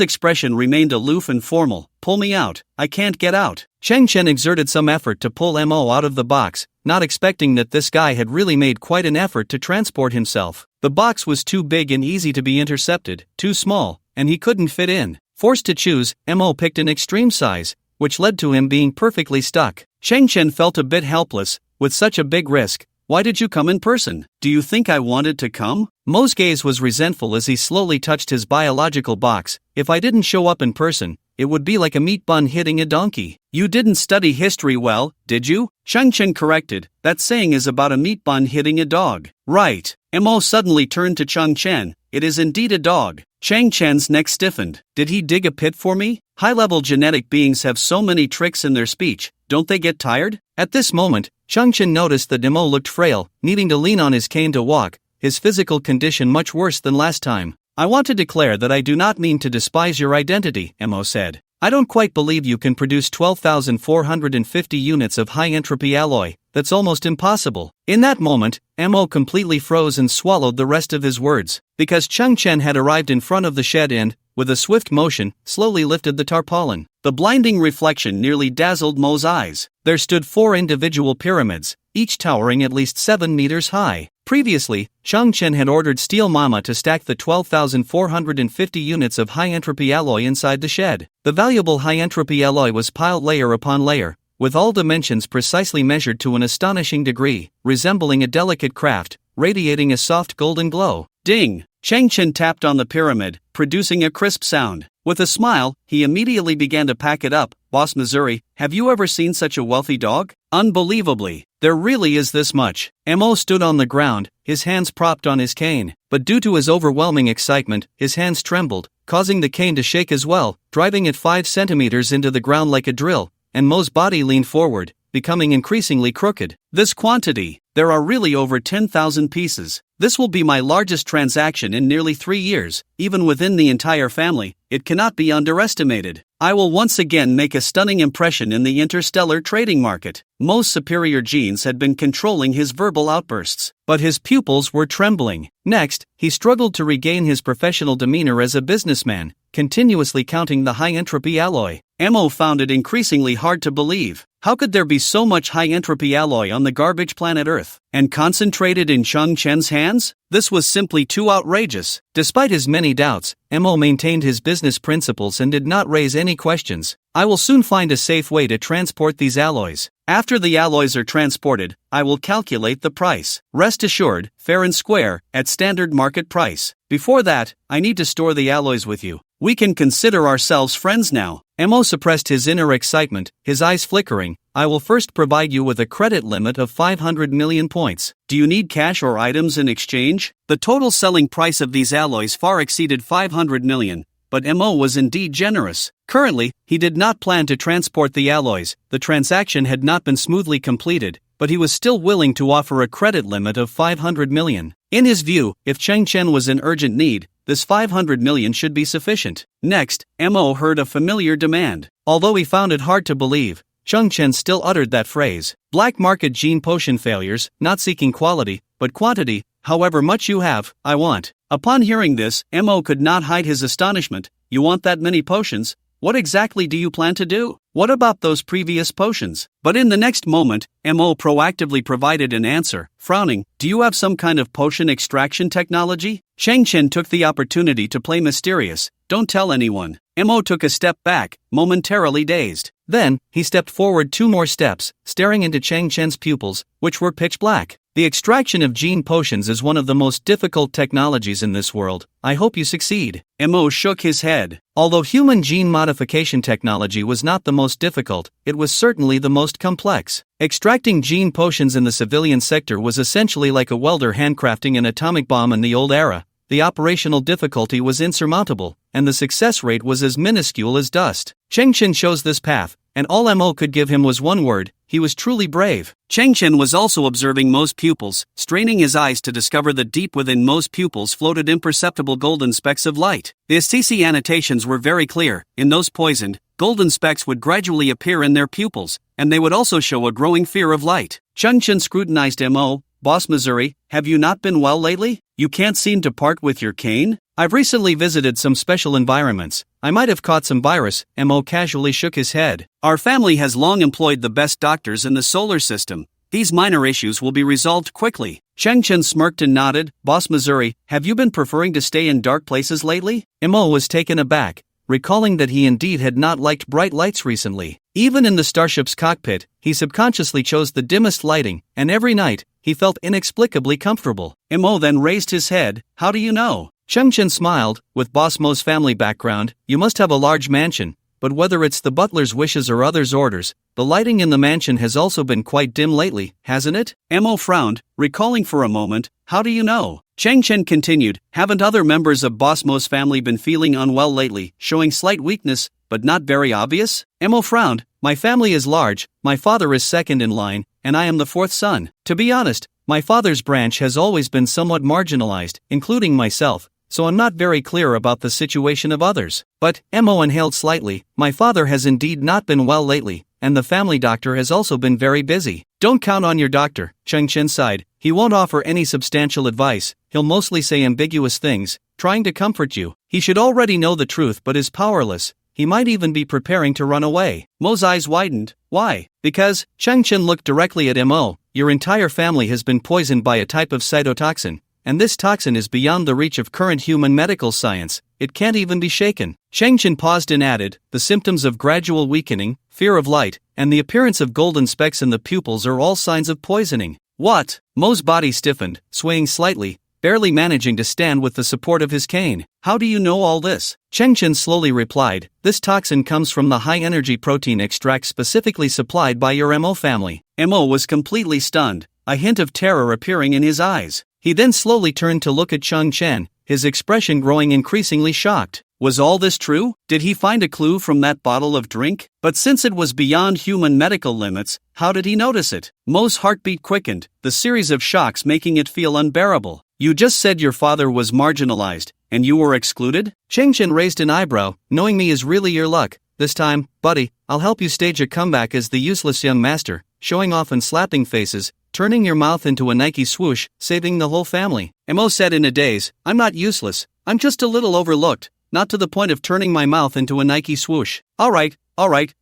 expression remained aloof and formal. Pull me out. I can't get out. Chang Chen exerted some effort to pull Mo out of the box, not expecting that this guy had really made quite an effort to transport himself. The box was too big and easy to be intercepted, too small, and he couldn't fit in. Forced to choose, Mo picked an extreme size, which led to him being perfectly stuck. Chang Chen felt a bit helpless. With such a big risk, Why did you come in person? Do you think I wanted to come? Mo's gaze was resentful as he slowly touched his biological box. If I didn't show up in person, it would be like a meat bun hitting a donkey. You didn't study history well, did you? Changchen corrected. That saying is about a meat bun hitting a dog. Right. Mo suddenly turned to Changchen. It is indeed a dog. Changchen's neck stiffened. Did he dig a pit for me? High-level genetic beings have so many tricks in their speech, don't they get tired? At this moment, Changchen noticed that Mo looked frail, needing to lean on his cane to walk, his physical condition much worse than last time. I want to declare that I do not mean to despise your identity, Mo said. I don't quite believe you can produce 12,450 units of high-entropy alloy. That's almost impossible. In that moment, Mo completely froze and swallowed the rest of his words, because Changchen had arrived in front of the shed and, with a swift motion, slowly lifted the tarpaulin. The blinding reflection nearly dazzled Mo's eyes. There stood 4 individual pyramids, each towering at least 7 meters high. Previously, Changchen had ordered Steel Mama to stack the 12,450 units of high-entropy alloy inside the shed. The valuable high-entropy alloy was piled layer upon layer, with all dimensions precisely measured to an astonishing degree, resembling a delicate craft, radiating a soft golden glow. Ding! Changchen tapped on the pyramid, producing a crisp sound. With a smile, he immediately began to pack it up. Boss Missouri, have you ever seen such a wealthy dog? Unbelievably, there really is this much. Mo stood on the ground, his hands propped on his cane, but due to his overwhelming excitement, his hands trembled, causing the cane to shake as well, driving it 5 centimeters into the ground like a drill, and Mo's body leaned forward, becoming increasingly crooked. This quantity, there are really over 10,000 pieces. This will be my largest transaction in nearly 3 years, even within the entire family. It cannot be underestimated. I will once again make a stunning impression in the interstellar trading market. Mo's superior genes had been controlling his verbal outbursts, but his pupils were trembling. Next, he struggled to regain his professional demeanor as a businessman, continuously counting the high-entropy alloy. Mo found it increasingly hard to believe. How could there be so much high-entropy alloy on the garbage planet Earth, and concentrated in Changchen's hands? This was simply too outrageous. Despite his many doubts, Mo maintained his business principles and did not raise any questions. I will soon find a safe way to transport these alloys. After the alloys are transported, I will calculate the price. Rest assured, fair and square, at standard market price. Before that, I need to store the alloys with you. We can consider ourselves friends now. Mo suppressed his inner excitement, his eyes flickering. I will first provide you with a credit limit of 500 million points. Do you need cash or items in exchange? The total selling price of these alloys far exceeded 500 million, but Mo was indeed generous. Currently, he did not plan to transport the alloys. The transaction had not been smoothly completed, but he was still willing to offer a credit limit of 500 million. In his view, if Changchen was in urgent need, this 500 million should be sufficient. Next, Mo heard a familiar demand. Although he found it hard to believe, Changchen still uttered that phrase. Black market gene potion failures, not seeking quality, but quantity. However much you have, I want. Upon hearing this, Mo could not hide his astonishment. You want that many potions? What exactly do you plan to do? What about those previous potions? But in the next moment, Mo proactively provided an answer, frowning. Do you have some kind of potion extraction technology? Changchen took the opportunity to play mysterious. Don't tell anyone. Mo took a step back, momentarily dazed. Then, he stepped forward 2 more steps, staring into Changchen's pupils, which were pitch black. The extraction of gene potions is one of the most difficult technologies in this world. I hope you succeed. Mo shook his head. Although human gene modification technology was not the most difficult, it was certainly the most complex. Extracting gene potions in the civilian sector was essentially like a welder handcrafting an atomic bomb in the old era. The operational difficulty was insurmountable, and the success rate was as minuscule as dust. Changchen chose this path, and all Mo could give him was one word: he was truly brave. Changchen was also observing Mo's pupils, straining his eyes to discover that deep within Mo's pupils floated imperceptible golden specks of light. The STC annotations were very clear. In those poisoned, golden specks would gradually appear in their pupils, and they would also show a growing fear of light. Changchen scrutinized Mo. Boss Missouri, have you not been well lately? You can't seem to part with your cane? I've recently visited some special environments. I might have caught some virus. Mo casually shook his head. Our family has long employed the best doctors in the solar system. These minor issues will be resolved quickly. Changchen smirked and nodded. Boss Missouri, have you been preferring to stay in dark places lately? Mo was taken aback, recalling that he indeed had not liked bright lights recently. Even in the starship's cockpit, he subconsciously chose the dimmest lighting, and every night, he felt inexplicably comfortable. Mo then raised his head. How do you know? Chengchen smiled. With Boss Mo's family background, you must have a large mansion, but whether it's the butler's wishes or others' orders, the lighting in the mansion has also been quite dim lately, hasn't it? Mo frowned, recalling for a moment. How do you know? Chengchen continued. Haven't other members of Boss Mo's family been feeling unwell lately, showing slight weakness, but not very obvious? Mo frowned. My family is large, my father is second in line, and I am the fourth son. To be honest, my father's branch has always been somewhat marginalized, including myself, so I'm not very clear about the situation of others. But, Mo inhaled slightly, my father has indeed not been well lately, and the family doctor has also been very busy. Don't count on your doctor, Chengchen sighed. He won't offer any substantial advice, he'll mostly say ambiguous things, trying to comfort you. He should already know the truth but is powerless. He might even be preparing to run away. Mo's eyes widened. Why? Because, Chengchen looked directly at Mo, your entire family has been poisoned by a type of cytotoxin, and this toxin is beyond the reach of current human medical science, it can't even be shaken. Chengchen paused and added, the symptoms of gradual weakening, fear of light, and the appearance of golden specks in the pupils are all signs of poisoning. What? Mo's body stiffened, swaying slightly, barely managing to stand with the support of his cane. How do you know all this? Chengchen slowly replied, this toxin comes from the high-energy protein extract specifically supplied by your Mo family. Mo was completely stunned, a hint of terror appearing in his eyes. He then slowly turned to look at Chengchen, his expression growing increasingly shocked. Was all this true? Did he find a clue from that bottle of drink? But since it was beyond human medical limits, how did he notice it? Mo's heartbeat quickened, the series of shocks making it feel unbearable. You just said your father was marginalized, and you were excluded? Chengchen raised an eyebrow. Knowing me is really your luck. This time, buddy, I'll help you stage a comeback as the useless young master, showing off and slapping faces, turning your mouth into a Nike swoosh, saving the whole family. Mo said in a daze, I'm not useless, I'm just a little overlooked, not to the point of turning my mouth into a Nike swoosh. Alright,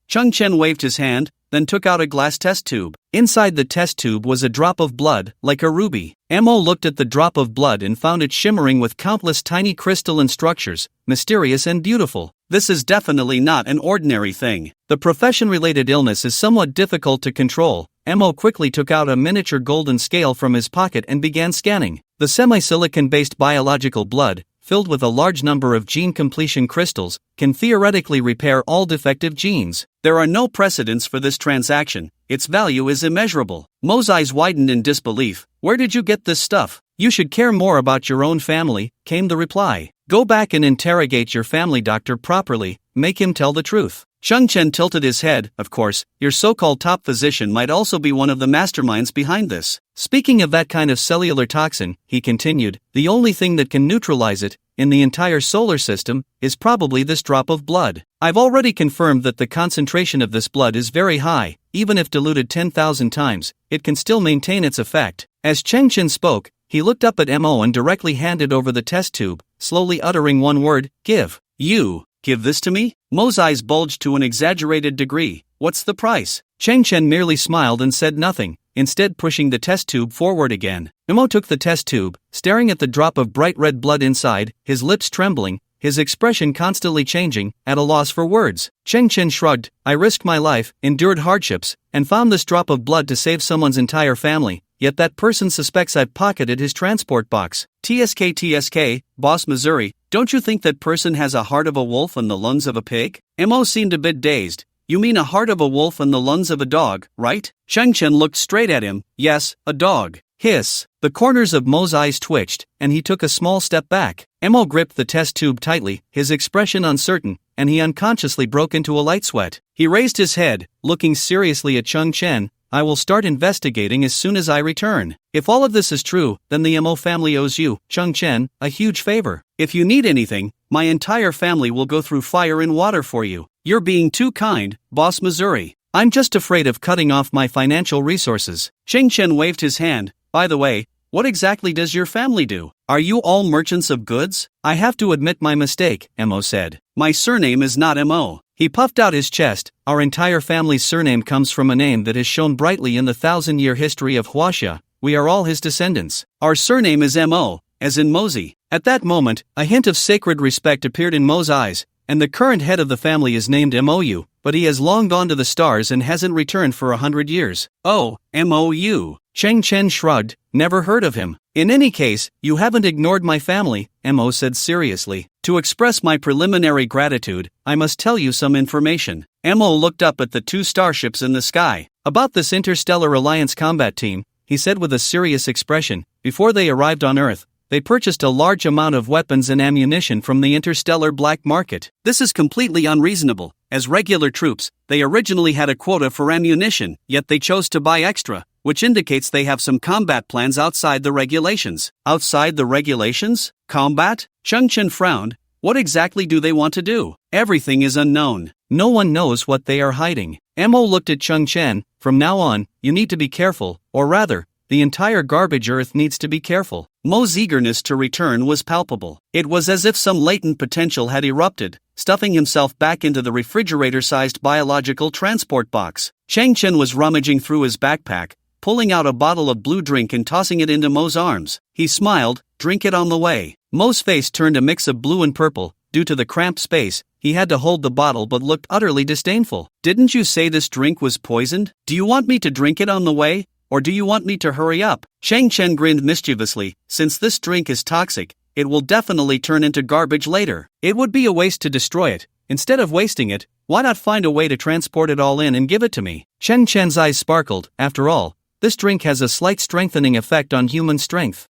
Chengchen waved his hand, then took out a glass test tube. Inside the test tube was a drop of blood, like a ruby. Mo looked at the drop of blood and found it shimmering with countless tiny crystalline structures, mysterious and beautiful. This is definitely not an ordinary thing. The profession-related illness is somewhat difficult to control. Mo quickly took out a miniature golden scale from his pocket and began scanning. The semi-silicon-based biological blood, filled with a large number of gene completion crystals, can theoretically repair all defective genes. There are no precedents for this transaction. Its value is immeasurable. Mo's eyes widened in disbelief. Where did you get this stuff? You should care more about your own family, came the reply. Go back and interrogate your family doctor properly, make him tell the truth. Chengchen tilted his head. Of course, your so-called top physician might also be one of the masterminds behind this. Speaking of that kind of cellular toxin, he continued, the only thing that can neutralize it, in the entire solar system, is probably this drop of blood. I've already confirmed that the concentration of this blood is very high, even if diluted 10,000 times, it can still maintain its effect. As Chengchen spoke, he looked up at Mo and directly handed over the test tube, slowly uttering one word, give. You, give this to me? Mo's eyes bulged to an exaggerated degree. What's the price? Chengchen merely smiled and said nothing, instead pushing the test tube forward again. Mo took the test tube, staring at the drop of bright red blood inside, his lips trembling, his expression constantly changing, at a loss for words. Chengchen shrugged. I risked my life, endured hardships, and found this drop of blood to save someone's entire family, yet that person suspects I've pocketed his transport box. TSK, Boss Missouri, don't you think that person has a heart of a wolf and the lungs of a pig? Mo seemed a bit dazed. You mean a heart of a wolf and the lungs of a dog, right? Chengchen looked straight at him. Yes, a dog. Hiss. The corners of Mo's eyes twitched, and he took a small step back. Mo gripped the test tube tightly, his expression uncertain, and he unconsciously broke into a light sweat. He raised his head, looking seriously at Chengchen. I will start investigating as soon as I return. If all of this is true, then the Mo family owes you, Chengchen, a huge favor. If you need anything, my entire family will go through fire and water for you. You're being too kind, Boss Missouri. I'm just afraid of cutting off my financial resources. Chengchen waved his hand. By the way, what exactly does your family do? Are you all merchants of goods? I have to admit my mistake, Mo said. My surname is not Mo. He puffed out his chest. Our entire family's surname comes from a name that has shone brightly in the 1,000-year history of Huaxia. We are all his descendants. Our surname is Mo, as in Mosey. At that moment, a hint of sacred respect appeared in Mo's eyes, and the current head of the family is named Mou, but he has long gone to the stars and hasn't returned for 100 years. Oh, MOU. Cheng Chen shrugged, never heard of him. In any case, you haven't ignored my family, Mo said seriously. To express my preliminary gratitude, I must tell you some information. Mo looked up at the 2 starships in the sky. About this Interstellar Alliance combat team, he said with a serious expression, before they arrived on Earth, they purchased a large amount of weapons and ammunition from the interstellar black market. This is completely unreasonable. As regular troops, they originally had a quota for ammunition, yet they chose to buy extra, which indicates they have some combat plans outside the regulations. Outside the regulations? Combat? Cheng Chen frowned. What exactly do they want to do? Everything is unknown. No one knows what they are hiding. Mo looked at Cheng Chen. From now on, you need to be careful, or rather, the entire garbage earth needs to be careful. Mo's eagerness to return was palpable. It was as if some latent potential had erupted, stuffing himself back into the refrigerator-sized biological transport box. Cheng Chen was rummaging through his backpack, pulling out a bottle of blue drink and tossing it into Mo's arms. He smiled, drink it on the way. Mo's face turned a mix of blue and purple. Due to the cramped space, he had to hold the bottle but looked utterly disdainful. Didn't you say this drink was poisoned? Do you want me to drink it on the way? Or do you want me to hurry up? Cheng Chen grinned mischievously. Since this drink is toxic, it will definitely turn into garbage later. It would be a waste to destroy it. Instead of wasting it, why not find a way to transport it all in and give it to me? Cheng Chen's eyes sparkled. After all, this drink has a slight strengthening effect on human strength.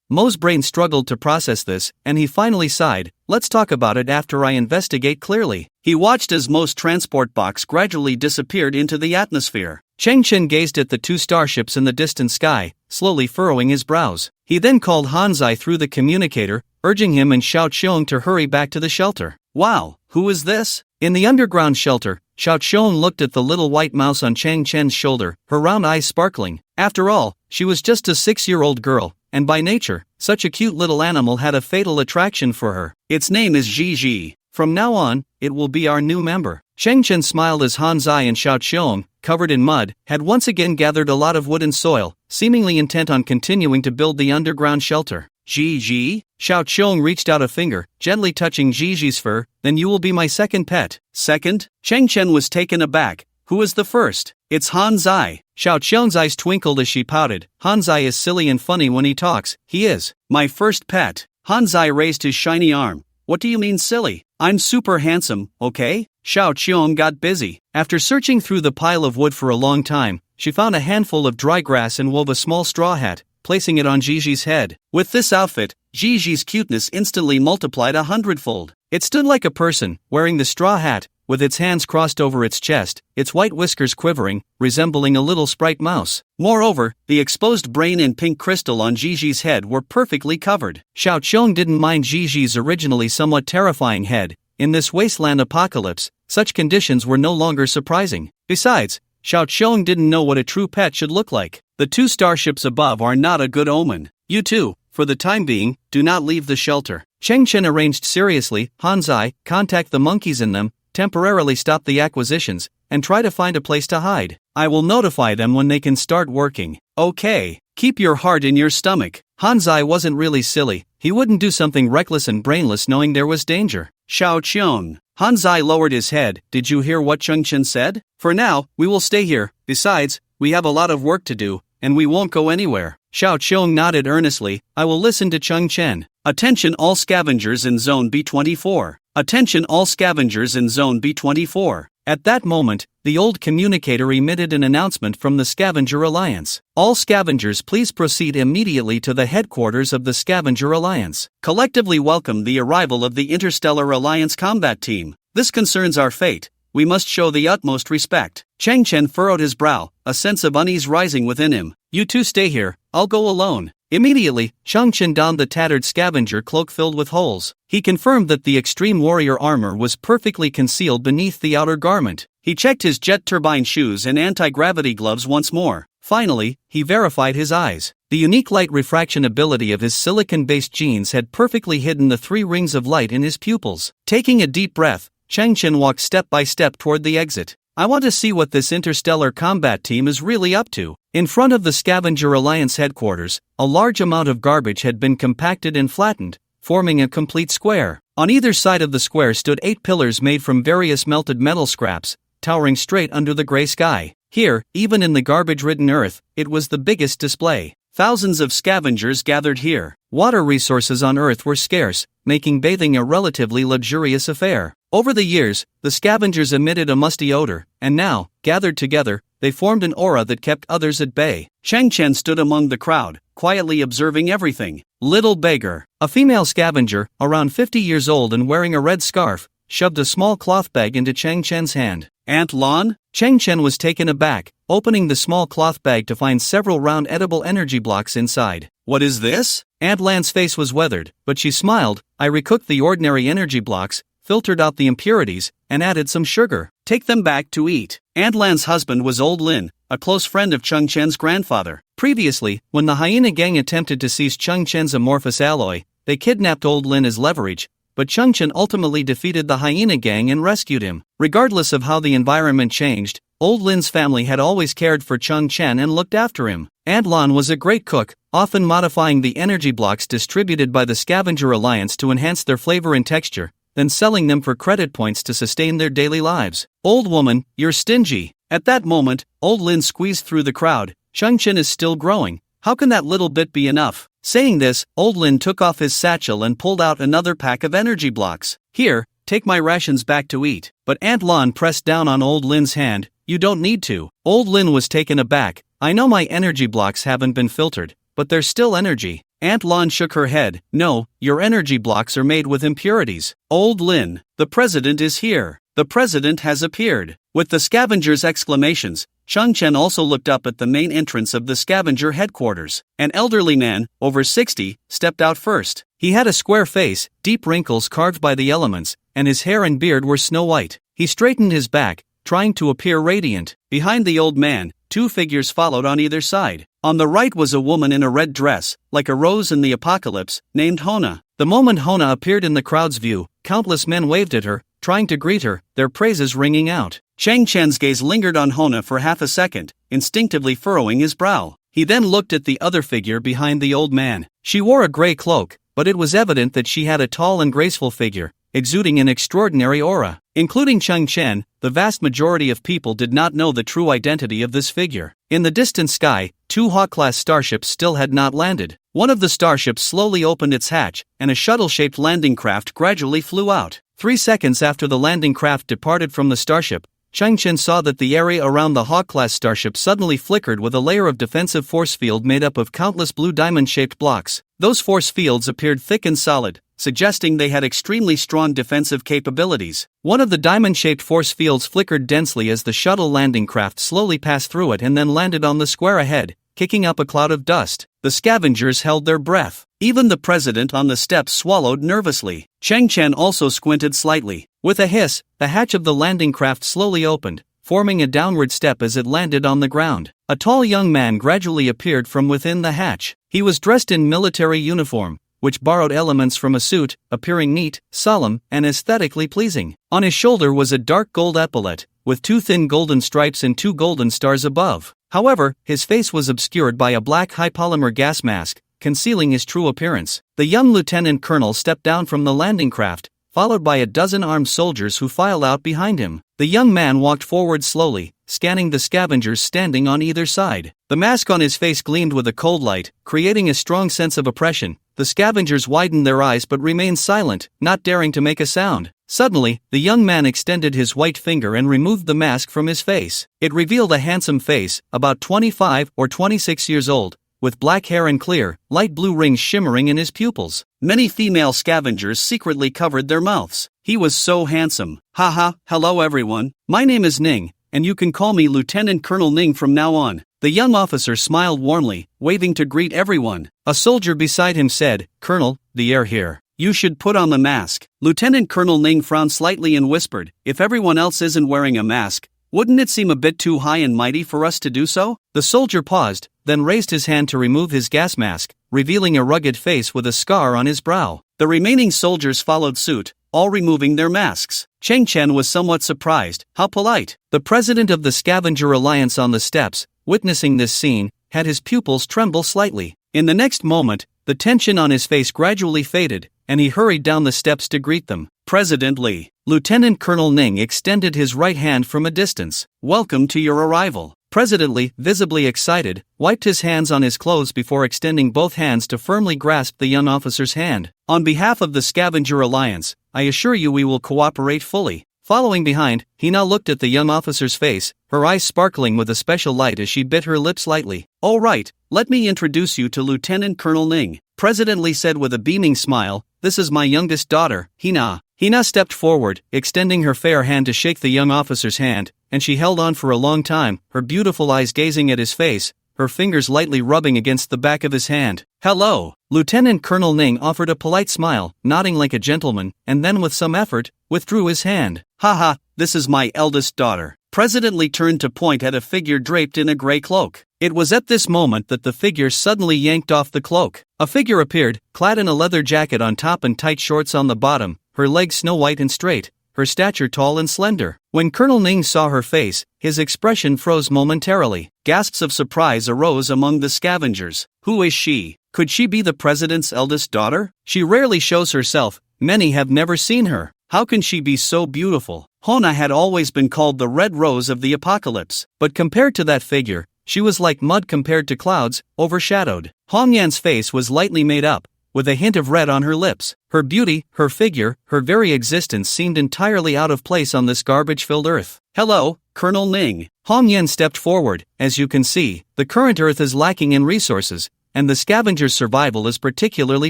Mo's brain struggled to process this, and he finally sighed. Let's talk about it after I investigate clearly. He watched as Mo's transport box gradually disappeared into the atmosphere. Cheng Chen gazed at the 2 starships in the distant sky, slowly furrowing his brows. He then called Hanzai through the communicator, urging him and Xiao Qiong to hurry back to the shelter. Wow, who is this? In the underground shelter, Xiao Qiong looked at the little white mouse on Cheng Chen's shoulder, her round eyes sparkling. After all, she was just a 6-year-old girl, and by nature, such a cute little animal had a fatal attraction for her. Its name is Gigi. From now on, it will be our new member. Cheng Chen smiled as Hanzai and Xiao Qiong, covered in mud, had once again gathered a lot of wood and soil, seemingly intent on continuing to build the underground shelter. Gigi? Xiao Qiong reached out a finger, gently touching Gigi's fur. Then you will be my second pet. Second? Cheng Chen was taken aback. Who is the first? It's Hanzai. Xiao Qiong's eyes twinkled as she pouted. Hanzai is silly and funny when he talks. He is my first pet. Hanzai raised his shiny arm. What do you mean silly? I'm super handsome, okay? Xiao Qiong got busy. After searching through the pile of wood for a long time, she found a handful of dry grass and wove a small straw hat, placing it on Gigi's head. With this outfit, Gigi's cuteness instantly multiplied 100-fold. It stood like a person, wearing the straw hat, with its hands crossed over its chest, its white whiskers quivering, resembling a little sprite mouse. Moreover, the exposed brain and pink crystal on Gigi's head were perfectly covered. Xiao Qiong didn't mind Gigi's originally somewhat terrifying head. In this wasteland apocalypse, such conditions were no longer surprising. Besides, Xiao Qiong didn't know what a true pet should look like. The 2 starships above are not a good omen. You two, for the time being, do not leave the shelter. Cheng Chen arranged seriously. Hanzai, contact the monkeys in them, temporarily stop the acquisitions, and try to find a place to hide. I will notify them when they can start working. Okay, keep your heart in your stomach. Hanzai wasn't really silly. He wouldn't do something reckless and brainless knowing there was danger. Xiao Qiong. Hanzai lowered his head. Did you hear what Cheng Chen said? For now, we will stay here. Besides, we have a lot of work to do, and we won't go anywhere. Xiao Qiong nodded earnestly. I will listen to Cheng Chen. Attention all scavengers in Zone B24. Attention all scavengers in Zone B24. At that moment, the old communicator emitted an announcement from the Scavenger Alliance. All scavengers please proceed immediately to the headquarters of the Scavenger Alliance. Collectively welcome the arrival of the Interstellar Alliance combat team. This concerns our fate. We must show the utmost respect. Cheng Chen furrowed his brow, a sense of unease rising within him. You two stay here, I'll go alone. Immediately, Cheng Chen donned the tattered scavenger cloak filled with holes. He confirmed that the extreme warrior armor was perfectly concealed beneath the outer garment. He checked his jet turbine shoes and anti-gravity gloves once more. Finally, he verified his eyes. The unique light refraction ability of his silicon-based genes had perfectly hidden the 3 rings of light in his pupils. Taking a deep breath, Cheng Chen walked step by step toward the exit. I want to see what this interstellar combat team is really up to. In front of the Scavenger Alliance headquarters, a large amount of garbage had been compacted and flattened, forming a complete square. On either side of the square stood 8 pillars made from various melted metal scraps, towering straight under the gray sky. Here, even in the garbage-ridden earth, it was the biggest display. Thousands of scavengers gathered here. Water resources on Earth were scarce, making bathing a relatively luxurious affair. Over the years, the scavengers emitted a musty odor, and now, gathered together, they formed an aura that kept others at bay. Chang Chen stood among the crowd, quietly observing everything. Little beggar. A female scavenger, around 50 years old and wearing a red scarf, shoved a small cloth bag into Chang Chen's hand. Aunt Lan? Chang Chen was taken aback, opening the small cloth bag to find several round edible energy blocks inside. What is this? Aunt Lan's face was weathered, but she smiled. I recooked the ordinary energy blocks, filtered out the impurities, and added some sugar. Take them back to eat. Aunt Lan's husband was Old Lin, a close friend of Chang Chen's grandfather. Previously, when the hyena gang attempted to seize Chang Chen's amorphous alloy, they kidnapped Old Lin as leverage, but Chang Chen ultimately defeated the hyena gang and rescued him. Regardless of how the environment changed, Old Lin's family had always cared for Chang Chen and looked after him. Aunt Lan was a great cook, often modifying the energy blocks distributed by the Scavenger Alliance to enhance their flavor and texture, then selling them for credit points to sustain their daily lives. Old woman, you're stingy. At that moment, Old Lin squeezed through the crowd. Chang Chen is still growing. How can that little bit be enough? Saying this, Old Lin took off his satchel and pulled out another pack of energy blocks. Here, take my rations back to eat. But Aunt Lan pressed down on Old Lin's hand. You don't need to. Old Lin was taken aback. I know my energy blocks haven't been filtered, but there's still energy. Aunt Lan shook her head. No, your energy blocks are made with impurities. Old Lin, the president is here. The president has appeared. With the scavengers' exclamations, Chang Chen also looked up at the main entrance of the scavenger headquarters. An elderly man, over 60, stepped out first. He had a square face, deep wrinkles carved by the elements, and his hair and beard were snow white. He straightened his back, trying to appear radiant. Behind the old man, 2 figures followed on either side. On the right was a woman in a red dress, like a rose in the apocalypse, named Hona. The moment Hona appeared in the crowd's view, countless men waved at her, trying to greet her, their praises ringing out. Chang Chen's gaze lingered on Hona for half a second, instinctively furrowing his brow. He then looked at the other figure behind the old man. She wore a gray cloak, but it was evident that she had a tall and graceful figure, exuding an extraordinary aura. Including Chang Chen, the vast majority of people did not know the true identity of this figure. In the distant sky, 2 Hawk-class starships still had not landed. One of the starships slowly opened its hatch, and a shuttle-shaped landing craft gradually flew out. 3 seconds after the landing craft departed from the starship, Chang Chen saw that the area around the Hawk-class starship suddenly flickered with a layer of defensive force field made up of countless blue diamond-shaped blocks. Those force fields appeared thick and solid, suggesting they had extremely strong defensive capabilities. One of the diamond-shaped force fields flickered densely as the shuttle landing craft slowly passed through it and then landed on the square ahead, kicking up a cloud of dust. The scavengers held their breath. Even the president on the steps swallowed nervously. Chang Chen also squinted slightly. With a hiss, the hatch of the landing craft slowly opened, forming a downward step as it landed on the ground. A tall young man gradually appeared from within the hatch. He was dressed in military uniform, which borrowed elements from a suit, appearing neat, solemn, and aesthetically pleasing. On his shoulder was a dark gold epaulet, with 2 thin golden stripes and 2 golden stars above. However, his face was obscured by a black high-polymer gas mask, concealing his true appearance. The young lieutenant colonel stepped down from the landing craft, followed by a dozen armed soldiers who filed out behind him. The young man walked forward slowly, scanning the scavengers standing on either side. The mask on his face gleamed with a cold light, creating a strong sense of oppression. The scavengers widened their eyes but remained silent, not daring to make a sound. Suddenly, the young man extended his white finger and removed the mask from his face. It revealed a handsome face, about 25 or 26 years old, with black hair and clear, light blue rings shimmering in his pupils. Many female scavengers secretly covered their mouths. He was so handsome. Haha, hello everyone. My name is Ning, and you can call me Lieutenant Colonel Ning from now on. The young officer smiled warmly, waving to greet everyone. A soldier beside him said, Colonel, the air here. You should put on the mask. Lieutenant Colonel Ning frowned slightly and whispered, if everyone else isn't wearing a mask, wouldn't it seem a bit too high and mighty for us to do so? The soldier paused, then raised his hand to remove his gas mask, revealing a rugged face with a scar on his brow. The remaining soldiers followed suit, all removing their masks. Chang Chen was somewhat surprised. How polite. The president of the Scavenger Alliance on the steps, witnessing this scene, had his pupils tremble slightly. In the next moment, the tension on his face gradually faded, and he hurried down the steps to greet them. President Lee. Lieutenant Colonel Ning extended his right hand from a distance. Welcome to your arrival. President Lee, visibly excited, wiped his hands on his clothes before extending both hands to firmly grasp the young officer's hand. On behalf of the Scavenger Alliance, I assure you we will cooperate fully. Following behind, he now looked at the young officer's face, her eyes sparkling with a special light as she bit her lips lightly. All right, let me introduce you to Lieutenant Colonel Ning, President Lee said with a beaming smile. This is my youngest daughter, Hina. Hina stepped forward, extending her fair hand to shake the young officer's hand, and she held on for a long time, her beautiful eyes gazing at his face, her fingers lightly rubbing against the back of his hand. Hello. Lieutenant Colonel Ning offered a polite smile, nodding like a gentleman, and then with some effort, withdrew his hand. Haha, this is my eldest daughter. President Lee turned to point at a figure draped in a gray cloak. It was at this moment that the figure suddenly yanked off the cloak. A figure appeared, clad in a leather jacket on top and tight shorts on the bottom, her legs snow white and straight, her stature tall and slender. When Colonel Ning saw her face, his expression froze momentarily. Gasps of surprise arose among the scavengers. Who is she? Could she be the president's eldest daughter? She rarely shows herself, many have never seen her. How can she be so beautiful? Hona had always been called the Red Rose of the Apocalypse, but compared to that figure, she was like mud compared to clouds, overshadowed. Hongyan's face was lightly made up, with a hint of red on her lips. Her beauty, her figure, her very existence seemed entirely out of place on this garbage-filled earth. Hello, Colonel Ning. Hongyan stepped forward. As you can see, the current earth is lacking in resources, and the scavenger's survival is particularly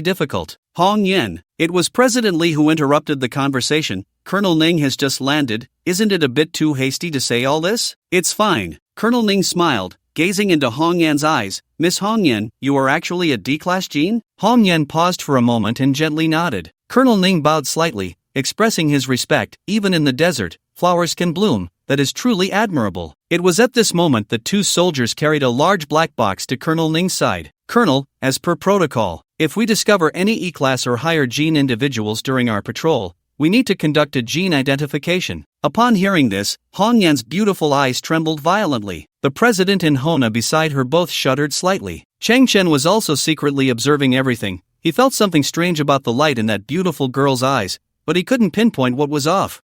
difficult. Hongyan. It was President Lee who interrupted the conversation. Colonel Ning has just landed. Isn't it a bit too hasty to say all this? It's fine. Colonel Ning smiled, gazing into Hongyan's eyes. Miss Hongyan, you are actually a D-class gene? Hongyan paused for a moment and gently nodded. Colonel Ning bowed slightly, expressing his respect. Even in the desert, flowers can bloom. That is truly admirable. It was at this moment that two soldiers carried a large black box to Colonel Ning's side. Colonel, as per protocol, if we discover any E-class or higher gene individuals during our patrol, we need to conduct a gene identification. Upon hearing this, Hongyan's beautiful eyes trembled violently. The president and Hona beside her both shuddered slightly. Chang Chen was also secretly observing everything. He felt something strange about the light in that beautiful girl's eyes, but he couldn't pinpoint what was off.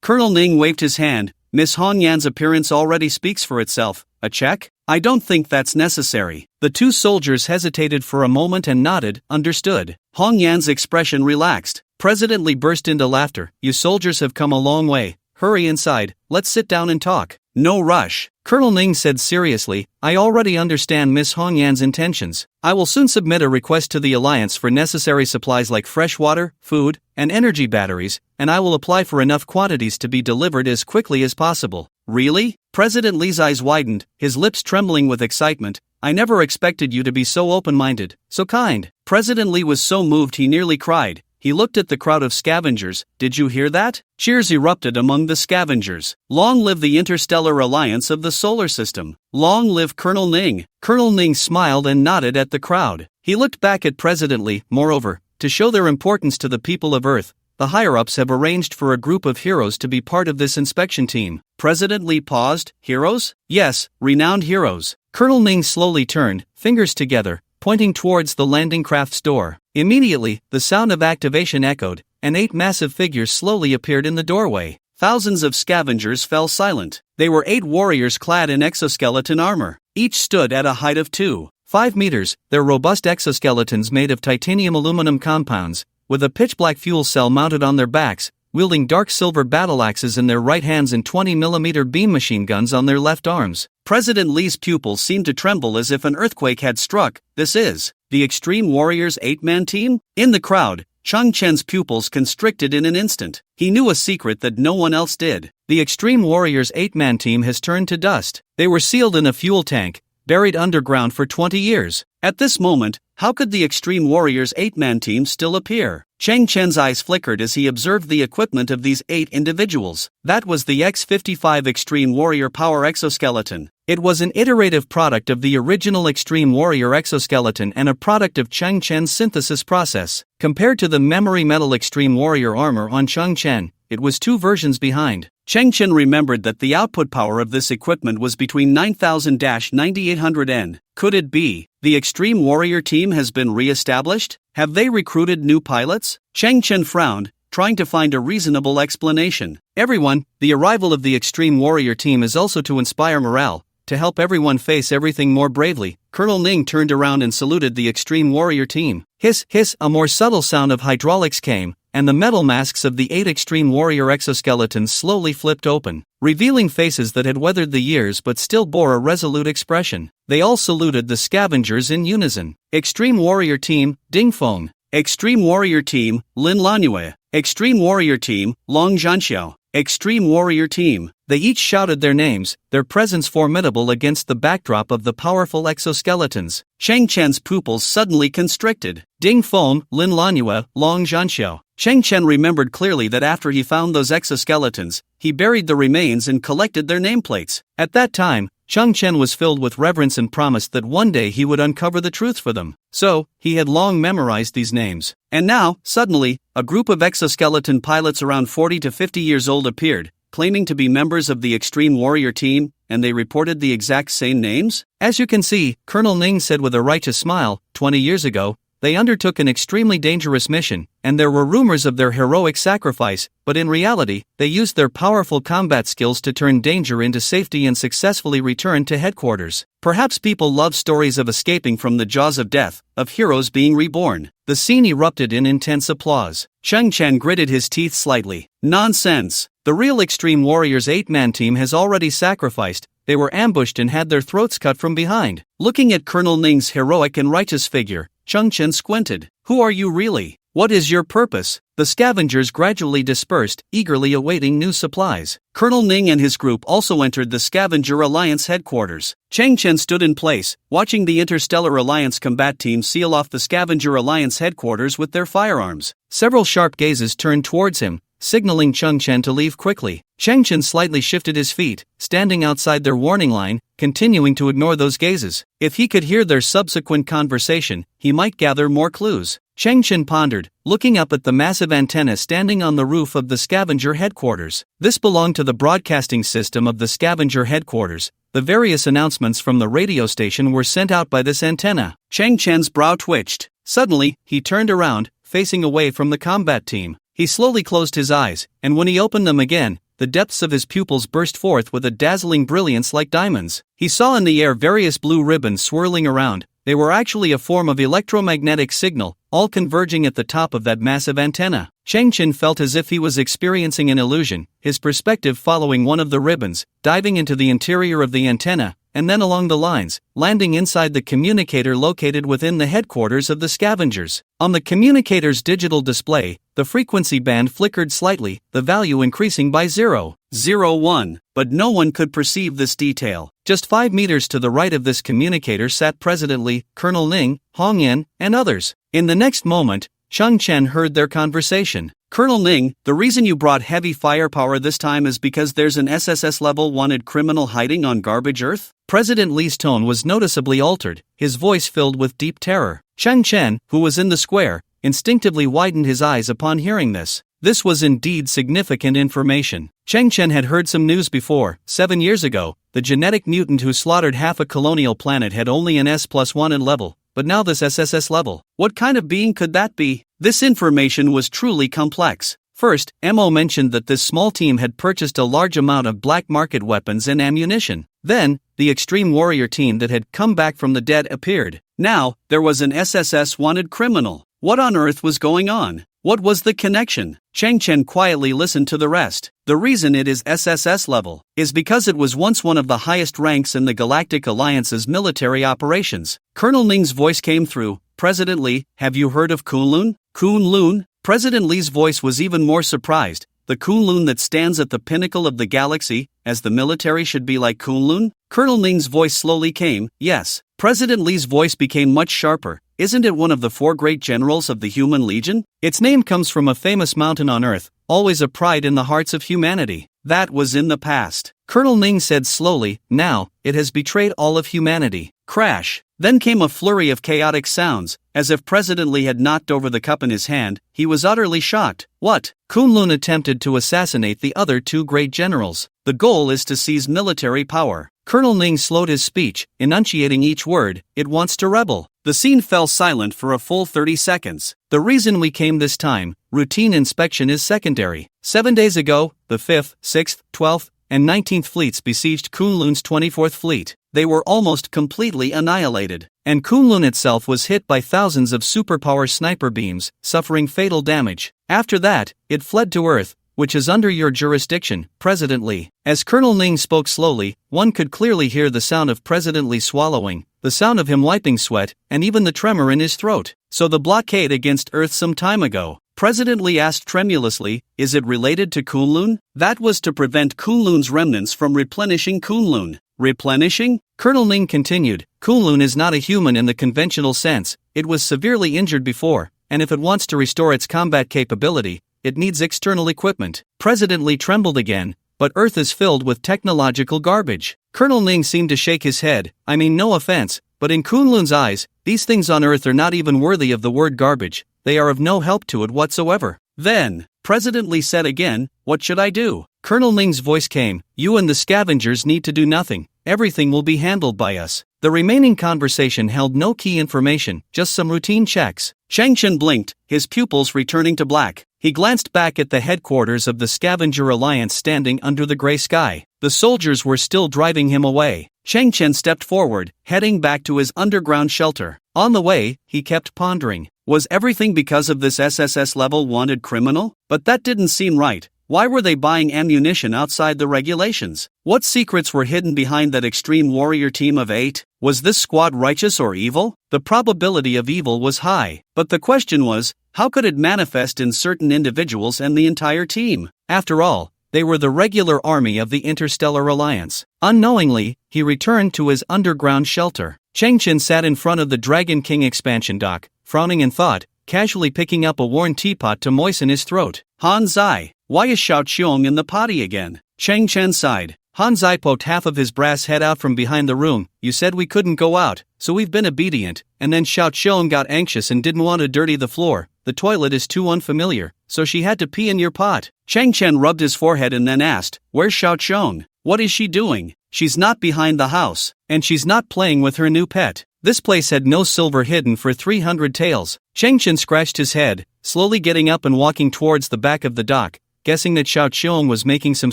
Colonel Ning waved his hand. Miss Hongyan's appearance already speaks for itself. A check? I don't think that's necessary. The two soldiers hesitated for a moment and nodded. Understood. Hongyan's expression relaxed. President Lee burst into laughter. You soldiers have come a long way. Hurry inside. Let's sit down and talk. No rush. Colonel Ning said seriously. I already understand Miss Hongyan's intentions. I will soon submit a request to the Alliance for necessary supplies like fresh water, food, and energy batteries, and I will apply for enough quantities to be delivered as quickly as possible. Really? President Lee's eyes widened, his lips trembling with excitement. I never expected you to be so open-minded, so kind. President Lee was so moved he nearly cried. He looked at the crowd of scavengers. Did you hear that? Cheers erupted among the scavengers. Long live the Interstellar Alliance of the Solar System. Long live Colonel Ning. Colonel Ning smiled and nodded at the crowd. He looked back at President Lee. Moreover, to show their importance to the people of Earth, the higher-ups have arranged for a group of heroes to be part of this inspection team. President Lee paused. Heroes? Yes, renowned heroes. Colonel Ning slowly turned, fingers together, pointing towards the landing craft's door. Immediately, the sound of activation echoed, and 8 massive figures slowly appeared in the doorway. Thousands of scavengers fell silent. They were 8 warriors clad in exoskeleton armor. Each stood at a height of 2.5 meters, their robust exoskeletons made of titanium aluminum compounds, with a pitch-black fuel cell mounted on their backs, wielding dark silver battle axes in their right hands and 20mm beam machine guns on their left arms. President Lee's pupils seemed to tremble as if an earthquake had struck. This is the Extreme Warriors 8-man team? In the crowd, Chang Chen's pupils constricted in an instant. He knew a secret that no one else did. The Extreme Warriors 8-man team has turned to dust. They were sealed in a fuel tank, buried underground for 20 years. At this moment, how could the Extreme Warriors 8-man team still appear? Chang Chen's eyes flickered as he observed the equipment of these 8 individuals. That was the X-55 Extreme Warrior Power Exoskeleton. It was an iterative product of the original Extreme Warrior exoskeleton and a product of Chang Chen's synthesis process. Compared to the Memory Metal Extreme Warrior armor on Chang Chen, it was 2 versions behind. Cheng Chen remembered that the output power of this equipment was between 9000-9800 N. Could it be the Extreme Warrior team has been re-established? Have they recruited new pilots? Cheng Chen frowned, trying to find a reasonable explanation. Everyone, the arrival of the Extreme Warrior team is also to inspire morale, to help everyone face everything more bravely. Colonel Ning turned around and saluted the Extreme Warrior team. Hiss, hiss, a more subtle sound of hydraulics came, and the metal masks of the 8 Extreme Warrior exoskeletons slowly flipped open, revealing faces that had weathered the years but still bore a resolute expression. They all saluted the scavengers in unison. Extreme Warrior Team, Ding Feng. Extreme Warrior Team, Lin Lanue. Extreme Warrior Team, Long Zhanxiao. Extreme Warrior Team. They each shouted their names, their presence formidable against the backdrop of the powerful exoskeletons. Cheng Chen's pupils suddenly constricted. Ding Feng, Lin Lanue, Long Zhanxiao. Cheng Chen remembered clearly that after he found those exoskeletons, he buried the remains and collected their nameplates. At that time, Cheng Chen was filled with reverence and promised that one day he would uncover the truth for them. So, he had long memorized these names. And now, suddenly, a group of exoskeleton pilots around 40 to 50 years old appeared, claiming to be members of the Extreme Warrior team, and they reported the exact same names? As you can see, Colonel Ning said with a righteous smile, 20 years ago, they undertook an extremely dangerous mission, and there were rumors of their heroic sacrifice, but in reality, they used their powerful combat skills to turn danger into safety and successfully returned to headquarters. Perhaps people love stories of escaping from the jaws of death, of heroes being reborn. The scene erupted in intense applause. Cheng Chen gritted his teeth slightly. Nonsense! The real Extreme Warriors 8-man team has already sacrificed. They were ambushed and had their throats cut from behind. Looking at Colonel Ning's heroic and righteous figure, Cheng Chen squinted. Who are you really? What is your purpose? The scavengers gradually dispersed, eagerly awaiting new supplies. Colonel Ning and his group also entered the Scavenger Alliance headquarters. Cheng Chen stood in place, watching the Interstellar Alliance combat team seal off the Scavenger Alliance headquarters with their firearms. Several sharp gazes turned towards him, signaling Cheng Chen to leave quickly. Cheng Chen slightly shifted his feet, standing outside their warning line, continuing to ignore those gazes. If he could hear their subsequent conversation, he might gather more clues. Cheng Chen pondered, looking up at the massive antenna standing on the roof of the Scavenger headquarters. This belonged to the broadcasting system of the Scavenger headquarters. The various announcements from the radio station were sent out by this antenna. Cheng Chen's brow twitched. Suddenly, he turned around, facing away from the combat team. He slowly closed his eyes, and when he opened them again, the depths of his pupils burst forth with a dazzling brilliance like diamonds. He saw in the air various blue ribbons swirling around. They were actually a form of electromagnetic signal, all converging at the top of that massive antenna. Cheng Chen felt as if he was experiencing an illusion, his perspective following one of the ribbons, diving into the interior of the antenna, and then along the lines, landing inside the communicator located within the headquarters of the scavengers. On the communicator's digital display, the frequency band flickered slightly, the value increasing by 0.01, but no one could perceive this detail. Just 5 meters to the right of this communicator sat President Li, Colonel Ning, Hong Yin, and others. In the next moment, Cheng Chen heard their conversation. Colonel Ning, the reason you brought heavy firepower this time is because there's an SSS level wanted criminal hiding on Garbage Earth? President Li's tone was noticeably altered, his voice filled with deep terror. Cheng Chen, who was in the square, instinctively widened his eyes upon hearing this. This was indeed significant information. Cheng Chen had heard some news before. 7 years ago, the genetic mutant who slaughtered half a colonial planet had only an S+1 in level, but now this SSS level. What kind of being could that be? This information was truly complex. First, Mo mentioned that this small team had purchased a large amount of black market weapons and ammunition. Then, the Extreme Warrior team that had come back from the dead appeared. Now, there was an SSS wanted criminal. What on earth was going on? What was the connection? Cheng Chen quietly listened to the rest. The reason it is SSS level is because it was once one of the highest ranks in the Galactic Alliance's military operations. Colonel Ning's voice came through. President Li, have you heard of Kunlun? Kunlun? President Li's voice was even more surprised. The Kunlun that stands at the pinnacle of the galaxy, as the military should be like Kunlun? Colonel Ning's voice slowly came. Yes. President Li's voice became much sharper. Isn't it one of the 4 great generals of the Human Legion? Its name comes from a famous mountain on Earth, always a pride in the hearts of humanity. That was in the past. Colonel Ning said slowly, now, it has betrayed all of humanity. Crash. Then came a flurry of chaotic sounds, as if President Lee had knocked over the cup in his hand. He was utterly shocked. What? Kunlun attempted to assassinate the other two great generals. The goal is to seize military power. Colonel Ning slowed his speech, enunciating each word. It wants to rebel. The scene fell silent for a full 30 seconds. The reason we came this time, routine inspection is secondary. 7 days ago, the 5th, 6th, 12th, and 19th fleets besieged Kunlun's 24th fleet. They were almost completely annihilated, and Kunlun itself was hit by thousands of superpower sniper beams, suffering fatal damage. After that, it fled to Earth, which is under your jurisdiction, President Lee. As Colonel Ning spoke slowly, one could clearly hear the sound of President Lee swallowing, the sound of him wiping sweat, and even the tremor in his throat. So the blockade against Earth some time ago. President Lee asked tremulously, is it related to Kunlun? That was to prevent Kunlun's remnants from replenishing Kunlun. Replenishing? Colonel Ning continued, Kunlun is not a human in the conventional sense. It was severely injured before, and if it wants to restore its combat capability, it needs external equipment. President Lee trembled again, but Earth is filled with technological garbage. Colonel Ning seemed to shake his head. I mean, no offense, but in Kunlun's eyes, these things on Earth are not even worthy of the word garbage. They are of no help to it whatsoever. Then, President Lee said again, what should I do? Colonel Ning's voice came, you and the scavengers need to do nothing. Everything will be handled by us. The remaining conversation held no key information, just some routine checks. Chang Chen blinked, his pupils returning to black. He glanced back at the headquarters of the Scavenger Alliance standing under the gray sky. The soldiers were still driving him away. Chang Chen stepped forward, heading back to his underground shelter. On the way, he kept pondering. Was everything because of this SSS level wanted criminal? But that didn't seem right. Why were they buying ammunition outside the regulations? What secrets were hidden behind that extreme warrior team of 8? Was this squad righteous or evil? The probability of evil was high, but the question was, how could it manifest in certain individuals and the entire team? After all, they were the regular army of the Interstellar Alliance. Unknowingly, he returned to his underground shelter. Chang Chen sat in front of the Dragon King expansion dock, frowning in thought, casually picking up a worn teapot to moisten his throat. Han Zai, why is Xiao Qiong in the potty again? Chang Chen sighed. Han Zai poked half of his brass head out from behind the room. You said we couldn't go out, so we've been obedient, and then Xiao Qiong got anxious and didn't want to dirty the floor. The toilet is too unfamiliar, so she had to pee in your pot. Chang Chen rubbed his forehead and then asked, where's Xiao Qiong? What is she doing? She's not behind the house, and she's not playing with her new pet. This place had no silver hidden for 300 taels. Chang Chen scratched his head, slowly getting up and walking towards the back of the dock, guessing that Xiao Qiong was making some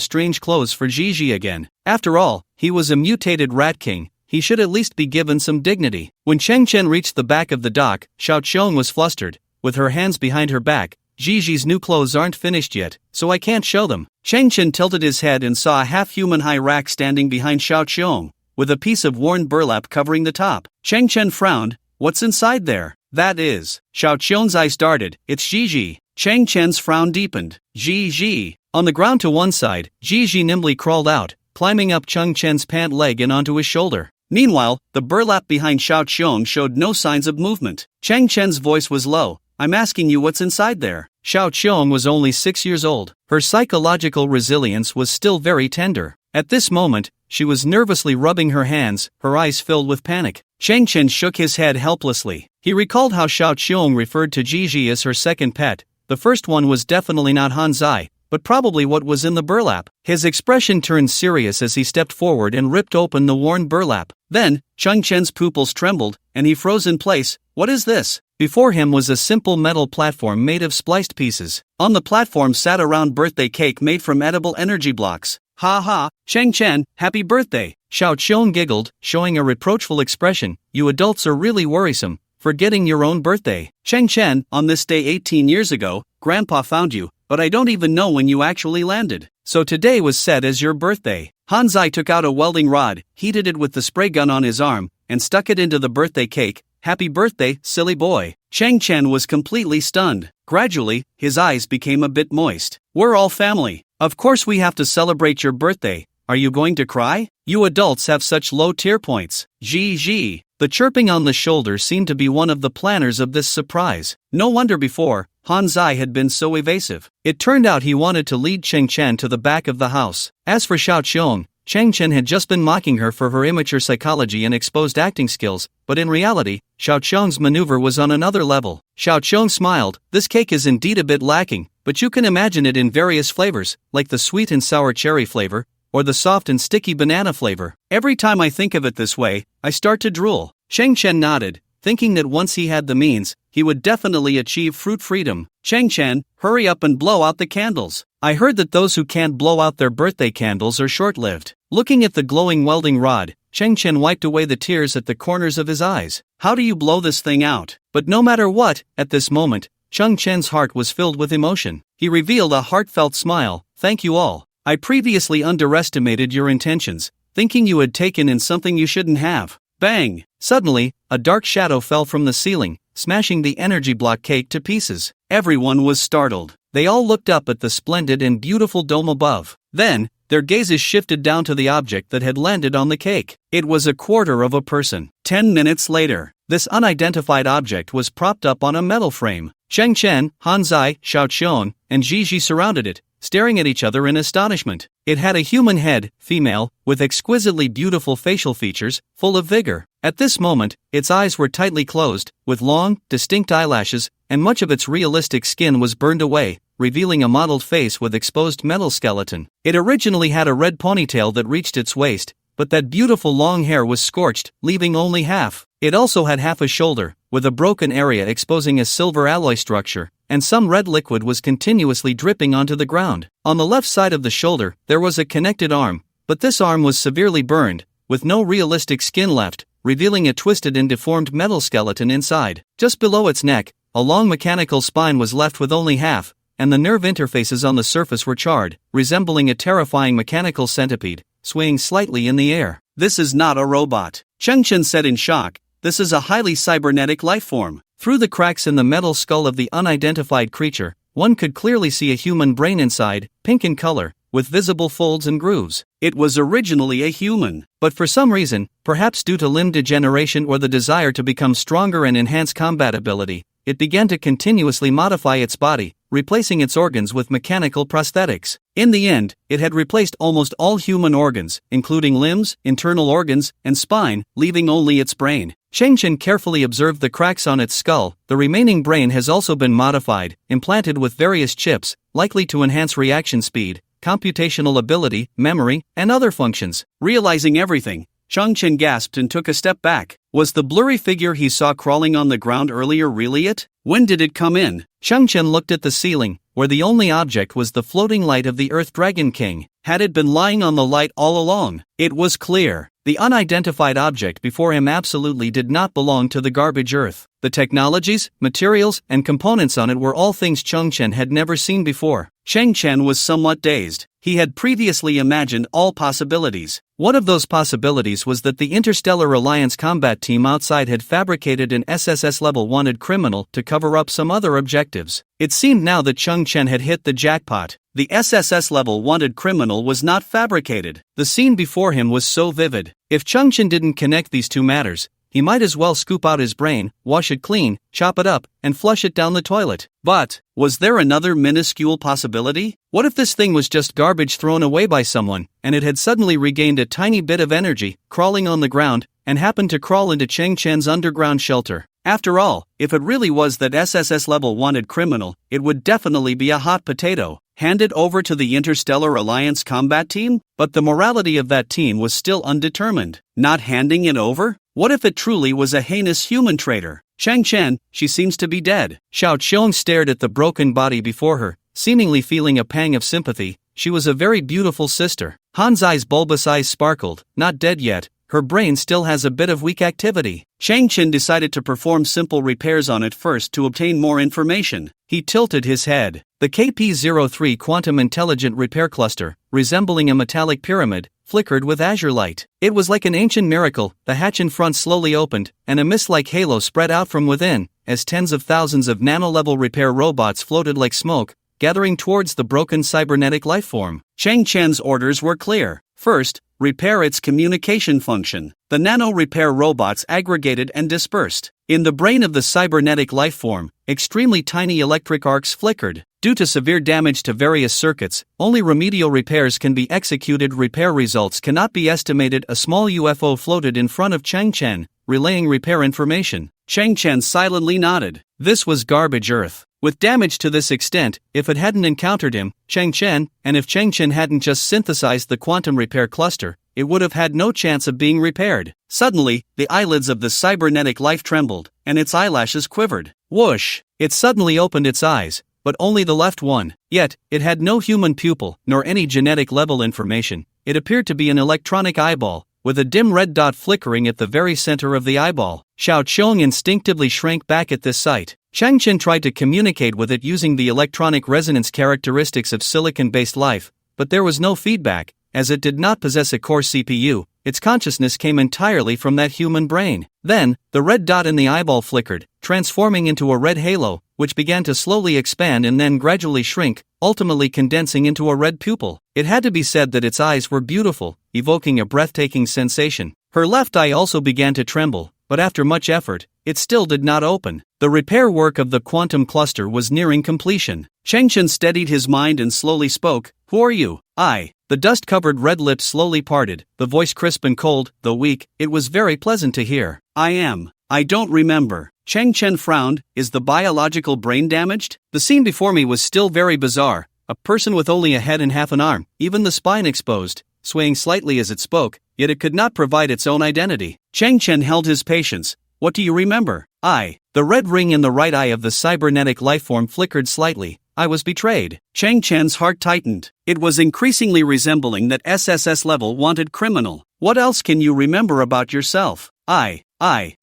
strange clothes for Gigi again. After all, he was a mutated rat king. He should at least be given some dignity. When Chang Chen reached the back of the dock, Xiao Qiong was flustered, with her hands behind her back. Gigi's new clothes aren't finished yet, so I can't show them. Chang Chen tilted his head and saw a half-human high rack standing behind Xiao Qiong, with a piece of worn burlap covering the top. Chang Chen frowned. What's inside there? That is. Xiao Qiong's eyes darted. It's Gigi. Chang Chen's frown deepened. Gigi. On the ground to one side, Gigi nimbly crawled out, climbing up Chang Chen's pant leg and onto his shoulder. Meanwhile, the burlap behind Xiao Qiong showed no signs of movement. Chang Chen's voice was low. I'm asking you what's inside there. Xiao Qiong was only 6 years old. Her psychological resilience was still very tender. At this moment, she was nervously rubbing her hands, her eyes filled with panic. Chang Chen shook his head helplessly. He recalled how Xiao Qiong referred to Gigi as her second pet. The first one was definitely not Han Zai, but probably what was in the burlap. His expression turned serious as he stepped forward and ripped open the worn burlap. Then, Chang Chen's pupils trembled, and he froze in place. What is this? Before him was a simple metal platform made of spliced pieces. On the platform sat a round birthday cake made from edible energy blocks. Ha ha, Chang Chen, happy birthday. Xiao Qiong giggled, showing a reproachful expression. You adults are really worrisome, forgetting your own birthday. Chang Chen, on this day 18 years ago, Grandpa found you, but I don't even know when you actually landed. So today was set as your birthday. Han Zai took out a welding rod, heated it with the spray gun on his arm, and stuck it into the birthday cake. Happy birthday, silly boy. Chang Chen was completely stunned. Gradually, his eyes became a bit moist. We're all family. Of course we have to celebrate your birthday. Are you going to cry? You adults have such low tear points. Gigi. The chirping on the shoulder seemed to be one of the planners of this surprise. No wonder before, Han Zai had been so evasive. It turned out he wanted to lead Chang Chen to the back of the house. As for Xiao Qiong, Chang Chen had just been mocking her for her immature psychology and exposed acting skills, but in reality, Xiao Qiong's maneuver was on another level. Xiao Qiong smiled. This cake is indeed a bit lacking, but you can imagine it in various flavors, like the sweet and sour cherry flavor, or the soft and sticky banana flavor. Every time I think of it this way, I start to drool. Chang Chen nodded, thinking that once he had the means, he would definitely achieve fruit freedom. Chang Chen, hurry up and blow out the candles. I heard that those who can't blow out their birthday candles are short-lived. Looking at the glowing welding rod, Chang Chen wiped away the tears at the corners of his eyes. How do you blow this thing out? But no matter what, at this moment, Chang Chen's heart was filled with emotion. He revealed a heartfelt smile. Thank you all. I previously underestimated your intentions, thinking you had taken in something you shouldn't have. Bang! Suddenly, a dark shadow fell from the ceiling, smashing the energy block cake to pieces. Everyone was startled. They all looked up at the splendid and beautiful dome above. Then, their gazes shifted down to the object that had landed on the cake. It was a quarter of a person. 10 minutes later, this unidentified object was propped up on a metal frame. Cheng Chen, Han Zai, Xiao Qiong, and Ji surrounded it, staring at each other in astonishment. It had a human head, female, with exquisitely beautiful facial features, full of vigor. At this moment, its eyes were tightly closed, with long, distinct eyelashes, and much of its realistic skin was burned away, revealing a mottled face with exposed metal skeleton. It originally had a red ponytail that reached its waist, but that beautiful long hair was scorched, leaving only half. It also had half a shoulder, with a broken area exposing a silver alloy structure, and some red liquid was continuously dripping onto the ground. On the left side of the shoulder, there was a connected arm, but this arm was severely burned, with no realistic skin left, revealing a twisted and deformed metal skeleton inside. Just below its neck, a long mechanical spine was left with only half, and the nerve interfaces on the surface were charred, resembling a terrifying mechanical centipede, swaying slightly in the air. This is not a robot, Cheng Chen said in shock. This is a highly cybernetic lifeform. Through the cracks in the metal skull of the unidentified creature, one could clearly see a human brain inside, pink in color, with visible folds and grooves. It was originally a human, but for some reason, perhaps due to limb degeneration or the desire to become stronger and enhance combat ability, it began to continuously modify its body, replacing its organs with mechanical prosthetics. In the end, it had replaced almost all human organs, including limbs, internal organs, and spine, leaving only its brain. Cheng Chen carefully observed the cracks on its skull. The remaining brain has also been modified, implanted with various chips, likely to enhance reaction speed, computational ability, memory, and other functions. Realizing everything, Cheng Chen gasped and took a step back. Was the blurry figure he saw crawling on the ground earlier really it? When did it come in? Cheng Chen looked at the ceiling, where the only object was the floating light of the Earth Dragon King. Had it been lying on the light all along? It was clear. The unidentified object before him absolutely did not belong to the garbage Earth. The technologies, materials, and components on it were all things Cheng Chen had never seen before. Cheng Chen was somewhat dazed. He had previously imagined all possibilities. One of those possibilities was that the Interstellar Alliance combat team outside had fabricated an SSS-level wanted criminal to cover up some other objectives. It seemed now that Cheng Chen had hit the jackpot. The SSS-level wanted criminal was not fabricated. The scene before him was so vivid. If Cheng Chen didn't connect these two matters, he might as well scoop out his brain, wash it clean, chop it up, and flush it down the toilet. But, was there another minuscule possibility? What if this thing was just garbage thrown away by someone, and it had suddenly regained a tiny bit of energy, crawling on the ground, and happened to crawl into Cheng Chen's underground shelter? After all, if it really was that SSS-level wanted criminal, it would definitely be a hot potato. Handed over to the Interstellar Alliance combat team? But the morality of that team was still undetermined. Not handing it over? What if it truly was a heinous human traitor? Cheng Chen, she seems to be dead. Xiao Qiong stared at the broken body before her, seemingly feeling a pang of sympathy. She was a very beautiful sister. Han Zai's bulbous eyes sparkled. Not dead yet. Her brain still has a bit of weak activity. Cheng Chen decided to perform simple repairs on it first to obtain more information. He tilted his head. The KP-03 Quantum Intelligent Repair Cluster, resembling a metallic pyramid, flickered with azure light. It was like an ancient miracle. The hatch in front slowly opened, and a mist-like halo spread out from within, as tens of thousands of nano-level repair robots floated like smoke, gathering towards the broken cybernetic lifeform. Cheng Chen's orders were clear. First, repair its communication function. The nano-repair robots aggregated and dispersed. In the brain of the cybernetic lifeform, extremely tiny electric arcs flickered. Due to severe damage to various circuits, only remedial repairs can be executed. Repair results cannot be estimated. A small UFO floated in front of Chang Chen, relaying repair information. Chang Chen silently nodded. This was garbage Earth. With damage to this extent, if it hadn't encountered him, Chang Chen, and if Chang Chen hadn't just synthesized the quantum repair cluster, it would have had no chance of being repaired. Suddenly, the eyelids of the cybernetic life trembled, and its eyelashes quivered. Whoosh! It suddenly opened its eyes, but only the left one. Yet, it had no human pupil, nor any genetic level information. It appeared to be an electronic eyeball, with a dim red dot flickering at the very center of the eyeball. Xiao Qiong instinctively shrank back at this sight. Chang Chen tried to communicate with it using the electronic resonance characteristics of silicon-based life, but there was no feedback, as it did not possess a core CPU. Its consciousness came entirely from that human brain. Then, the red dot in the eyeball flickered, transforming into a red halo, which began to slowly expand and then gradually shrink, ultimately condensing into a red pupil. It had to be said that its eyes were beautiful, evoking a breathtaking sensation. Her left eye also began to tremble, but after much effort, it still did not open. The repair work of the quantum cluster was nearing completion. Chang Chen steadied his mind and slowly spoke. Who are you? I. The dust-covered red lips slowly parted, the voice crisp and cold, though weak. It was very pleasant to hear. I don't remember. Chang Chen frowned. Is the biological brain damaged? The scene before me was still very bizarre. A person with only a head and half an arm, even the spine exposed, swaying slightly as it spoke, yet it could not provide its own identity. Chang Chen held his patience. What do you remember? The red ring in the right eye of the cybernetic lifeform flickered slightly. I was betrayed. Chang Chen's heart tightened. It was increasingly resembling that SSS level wanted criminal. What else can you remember about yourself?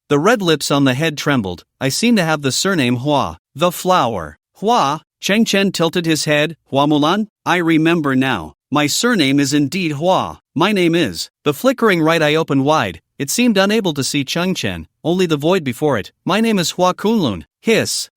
The red lips on the head trembled. I seem to have the surname Hua, the flower. Hua? Chang Chen tilted his head. Hua Mulan? I remember now. My surname is indeed Hua. My name is. The flickering right eye opened wide. It seemed unable to see Chang Chen, only the void before it. My name is Hua Kunlun. Hiss.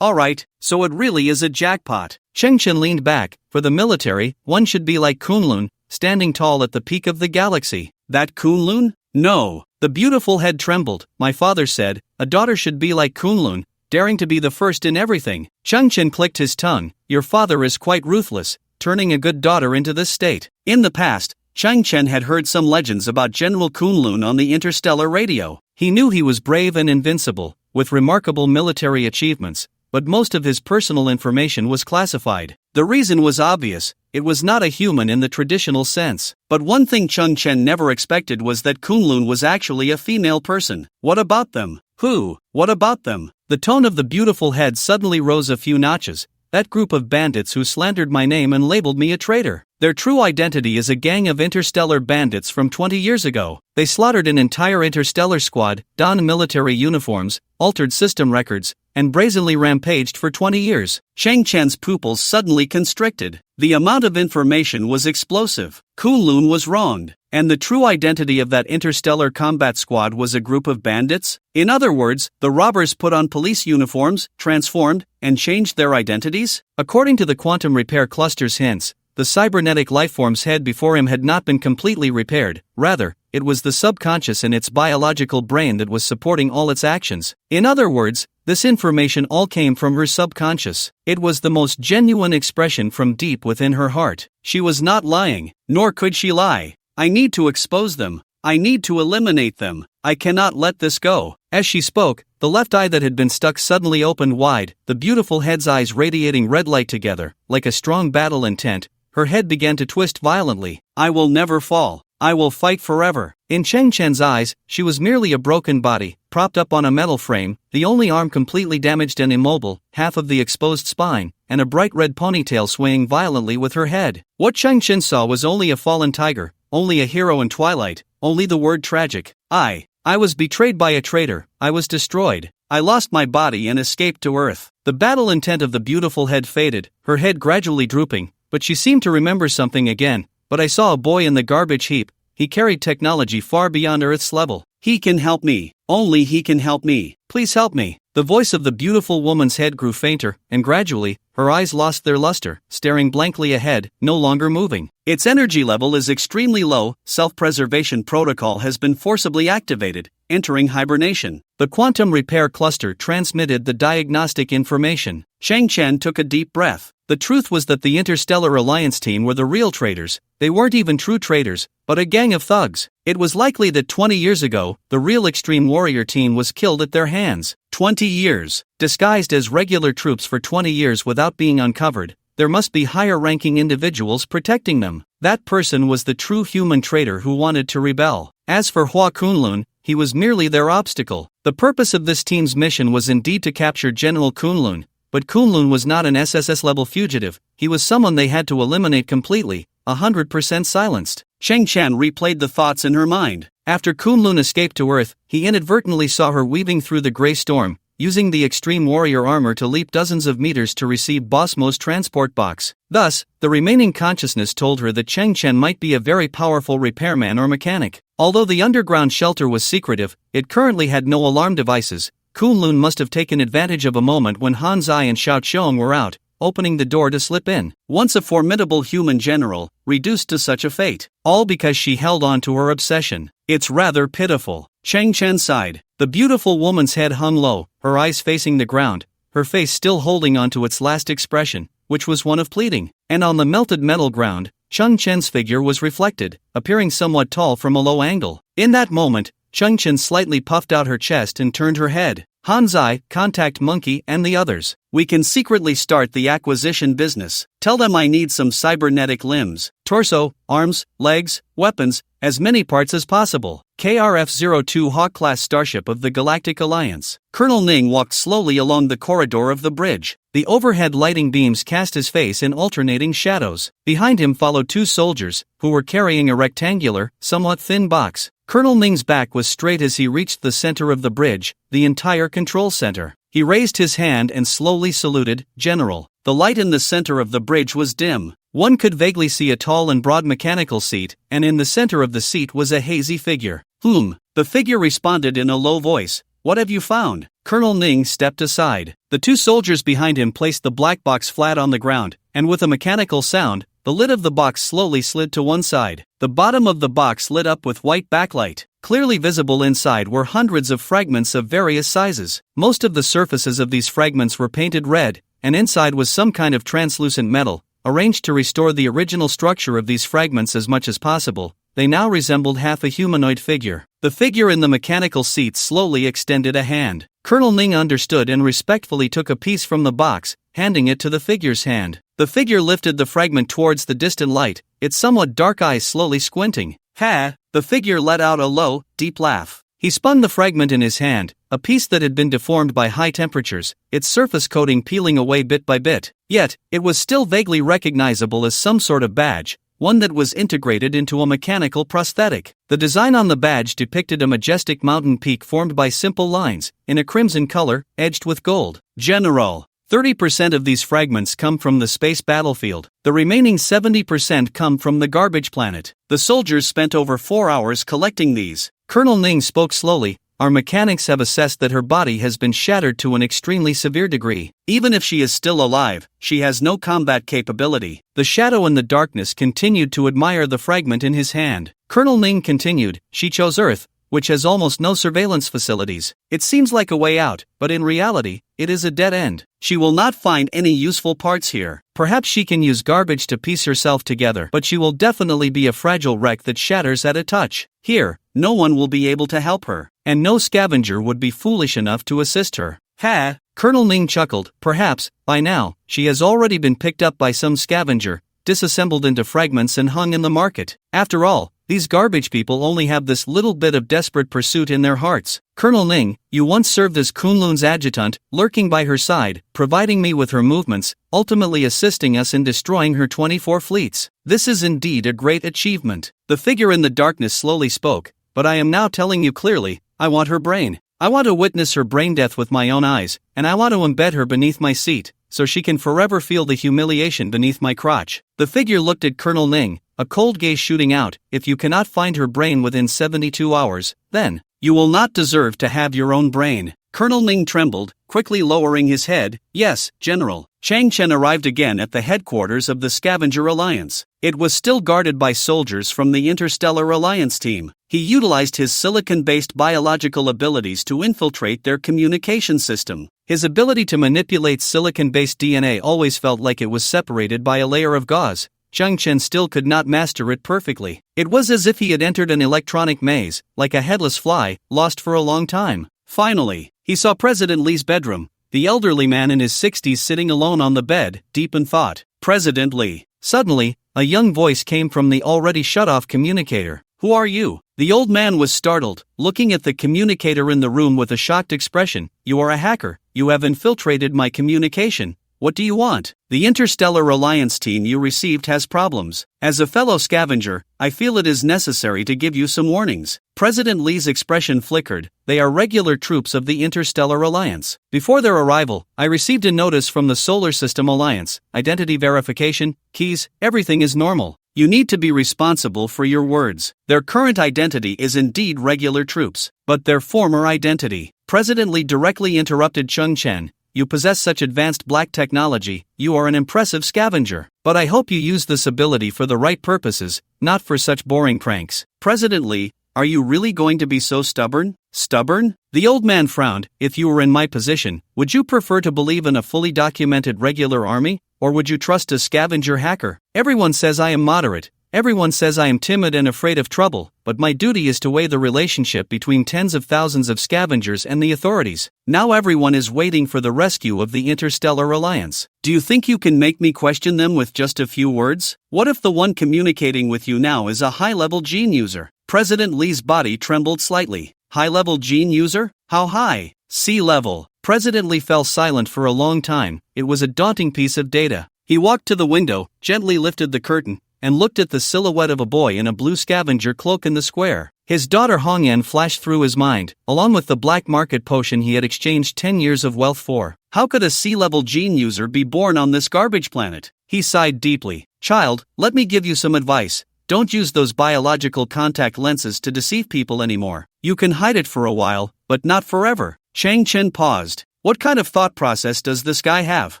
Alright, so it really is a jackpot. Chang Chen leaned back. For the military, one should be like Kunlun, standing tall at the peak of the galaxy. That Kunlun? No. The beautiful head trembled. My father said, a daughter should be like Kunlun, daring to be the first in everything. Chang Chen clicked his tongue. Your father is quite ruthless, turning a good daughter into this state. In the past, Chang Chen had heard some legends about General Kunlun on the interstellar radio. He knew he was brave and invincible, with remarkable military achievements, but most of his personal information was classified. The reason was obvious. It was not a human in the traditional sense. But one thing Chang Chen never expected was that Kunlun was actually a female person. What about them? Who? What about them? The tone of the beautiful head suddenly rose a few notches. That group of bandits who slandered my name and labeled me a traitor. Their true identity is a gang of interstellar bandits from 20 years ago. They slaughtered an entire interstellar squad, donned military uniforms, altered system records, and brazenly rampaged for 20 years. Chang Chen's pupils suddenly constricted. The amount of information was explosive. Kunlun was wronged, and the true identity of that interstellar combat squad was a group of bandits? In other words, the robbers put on police uniforms, transformed, and changed their identities? According to the quantum repair cluster's hints, the cybernetic lifeform's head before him had not been completely repaired. Rather, it was the subconscious in its biological brain that was supporting all its actions. In other words, this information all came from her subconscious. It was the most genuine expression from deep within her heart. She was not lying, nor could she lie. I need to expose them. I need to eliminate them. I cannot let this go. As she spoke, the left eye that had been stuck suddenly opened wide, the beautiful head's eyes radiating red light together, like a strong battle intent. Her head began to twist violently. I will never fall. I will fight forever. In Chang Chen's eyes, she was merely a broken body, propped up on a metal frame, the only arm completely damaged and immobile, half of the exposed spine, and a bright red ponytail swaying violently with her head. What Chang Chen saw was only a fallen tiger, only a hero in twilight, only the word tragic. I was betrayed by a traitor. I was destroyed. I lost my body and escaped to Earth. The battle intent of the beautiful head faded, her head gradually drooping, but she seemed to remember something again. But I saw a boy in the garbage heap. He carried technology far beyond Earth's level. He can help me. Only he can help me. Please help me. The voice of the beautiful woman's head grew fainter, and gradually, her eyes lost their luster, staring blankly ahead, no longer moving. Its energy level is extremely low, self-preservation protocol has been forcibly activated, entering hibernation. The quantum repair cluster transmitted the diagnostic information. Chang Chen took a deep breath. The truth was that the Interstellar Alliance team were the real traitors. They weren't even true traitors, but a gang of thugs. It was likely that 20 years ago, the real Extreme Warrior team was killed at their hands. 20 years. Disguised as regular troops for 20 years without being uncovered, there must be higher-ranking individuals protecting them. That person was the true human traitor who wanted to rebel. As for Hua Kunlun, he was merely their obstacle. The purpose of this team's mission was indeed to capture General Kunlun, but Kunlun was not an SSS-level fugitive, he was someone they had to eliminate completely, 100% silenced. Cheng Chan replayed the thoughts in her mind. After Kunlun escaped to Earth, he inadvertently saw her weaving through the gray storm, using the Extreme Warrior armor to leap dozens of meters to receive Boss Mo's transport box. Thus, the remaining consciousness told her that Cheng Chen might be a very powerful repairman or mechanic. Although the underground shelter was secretive, it currently had no alarm devices. Kunlun must have taken advantage of a moment when Han Zai and Xiao Qiong were out, opening the door to slip in. Once a formidable human general, reduced to such a fate. All because she held on to her obsession. It's rather pitiful. Cheng Chen sighed. The beautiful woman's head hung low, her eyes facing the ground, her face still holding on to its last expression, which was one of pleading. And on the melted metal ground, Cheng Chen's figure was reflected, appearing somewhat tall from a low angle. In that moment, Cheng Chen slightly puffed out her chest and turned her head. Han Zai, Contact Monkey, and the others. We can secretly start the acquisition business. Tell them I need some cybernetic limbs, torso, arms, legs, weapons, as many parts as possible. KRF-02 Hawk-class starship of the Galactic Alliance. Colonel Ning walked slowly along the corridor of the bridge. The overhead lighting beams cast his face in alternating shadows. Behind him followed two soldiers, who were carrying a rectangular, somewhat thin box. Colonel Ning's back was straight as he reached the center of the bridge, the entire control center. He raised his hand and slowly saluted, General. The light in the center of the bridge was dim. One could vaguely see a tall and broad mechanical seat, and in the center of the seat was a hazy figure. The figure responded in a low voice. What have you found? Colonel Ning stepped aside. The two soldiers behind him placed the black box flat on the ground, and with a mechanical sound, the lid of the box slowly slid to one side. The bottom of the box lit up with white backlight. Clearly visible inside were hundreds of fragments of various sizes. Most of the surfaces of these fragments were painted red, and inside was some kind of translucent metal, arranged to restore the original structure of these fragments as much as possible. They now resembled half a humanoid figure. The figure in the mechanical seat slowly extended a hand. Colonel Ning understood and respectfully took a piece from the box, handing it to the figure's hand. The figure lifted the fragment towards the distant light, its somewhat dark eyes slowly squinting. Ha! The figure let out a low, deep laugh. He spun the fragment in his hand, a piece that had been deformed by high temperatures, its surface coating peeling away bit by bit. Yet, it was still vaguely recognizable as some sort of badge, one that was integrated into a mechanical prosthetic. The design on the badge depicted a majestic mountain peak formed by simple lines, in a crimson color, edged with gold. General. 30% of these fragments come from the space battlefield. The remaining 70% come from the garbage planet. The soldiers spent over 4 hours collecting these. Colonel Ning spoke slowly. Our mechanics have assessed that her body has been shattered to an extremely severe degree. Even if she is still alive, she has no combat capability. The shadow in the darkness continued to admire the fragment in his hand. Colonel Ning continued, she chose Earth, which has almost no surveillance facilities. It seems like a way out, but in reality, it is a dead end. She will not find any useful parts here. Perhaps she can use garbage to piece herself together, but she will definitely be a fragile wreck that shatters at a touch. Here, no one will be able to help her, and no scavenger would be foolish enough to assist her. Ha! Colonel Ning chuckled. Perhaps, by now, she has already been picked up by some scavenger, disassembled into fragments and hung in the market. After all, these garbage people only have this little bit of desperate pursuit in their hearts. Colonel Ning, you once served as Kunlun's adjutant, lurking by her side, providing me with her movements, ultimately assisting us in destroying her 24 fleets. This is indeed a great achievement. The figure in the darkness slowly spoke, but I am now telling you clearly, I want her brain. I want to witness her brain death with my own eyes, and I want to embed her beneath my seat, so she can forever feel the humiliation beneath my crotch. The figure looked at Colonel Ning, a cold gaze shooting out. If you cannot find her brain within 72 hours, then you will not deserve to have your own brain. Colonel Ning trembled, quickly lowering his head. Yes, General. Chang Chen arrived again at the headquarters of the Scavenger Alliance. It was still guarded by soldiers from the Interstellar Alliance team. He utilized his silicon-based biological abilities to infiltrate their communication system. His ability to manipulate silicon-based DNA always felt like it was separated by a layer of gauze. Chang Chen still could not master it perfectly. It was as if he had entered an electronic maze, like a headless fly, lost for a long time. Finally, he saw President Li's bedroom, the elderly man in his 60s sitting alone on the bed, deep in thought. President Li. Suddenly, a young voice came from the already shut-off communicator. Who are you? The old man was startled, looking at the communicator in the room with a shocked expression. You are a hacker. You have infiltrated my communication. What do you want? The Interstellar Alliance team you received has problems. As a fellow scavenger, I feel it is necessary to give you some warnings. President Li's expression flickered. They are regular troops of the Interstellar Alliance. Before their arrival, I received a notice from the Solar System Alliance. Identity verification, keys, everything is normal. You need to be responsible for your words. Their current identity is indeed regular troops, but their former identity. President Li directly interrupted Chang Chen. You possess such advanced black technology, you are an impressive scavenger. But I hope you use this ability for the right purposes, not for such boring pranks. President Li, are you really going to be so stubborn? Stubborn? The old man frowned. If you were in my position, would you prefer to believe in a fully documented regular army? Or would you trust a scavenger hacker? Everyone says I am moderate. Everyone says I am timid and afraid of trouble, but my duty is to weigh the relationship between tens of thousands of scavengers and the authorities. Now everyone is waiting for the rescue of the Interstellar Alliance. Do you think you can make me question them with just a few words? What if the one communicating with you now is a high-level gene user? President Li's body trembled slightly. High-level gene user? How high? Sea level. President Li fell silent for a long time. It was a daunting piece of data. He walked to the window, gently lifted the curtain, and looked at the silhouette of a boy in a blue scavenger cloak in the square. His daughter Hongyan flashed through his mind, along with the black market potion he had exchanged 10 years of wealth for. How could a sea-level gene user be born on this garbage planet? He sighed deeply. Child, let me give you some advice. Don't use those biological contact lenses to deceive people anymore. You can hide it for a while, but not forever. Chang Chen paused. What kind of thought process does this guy have?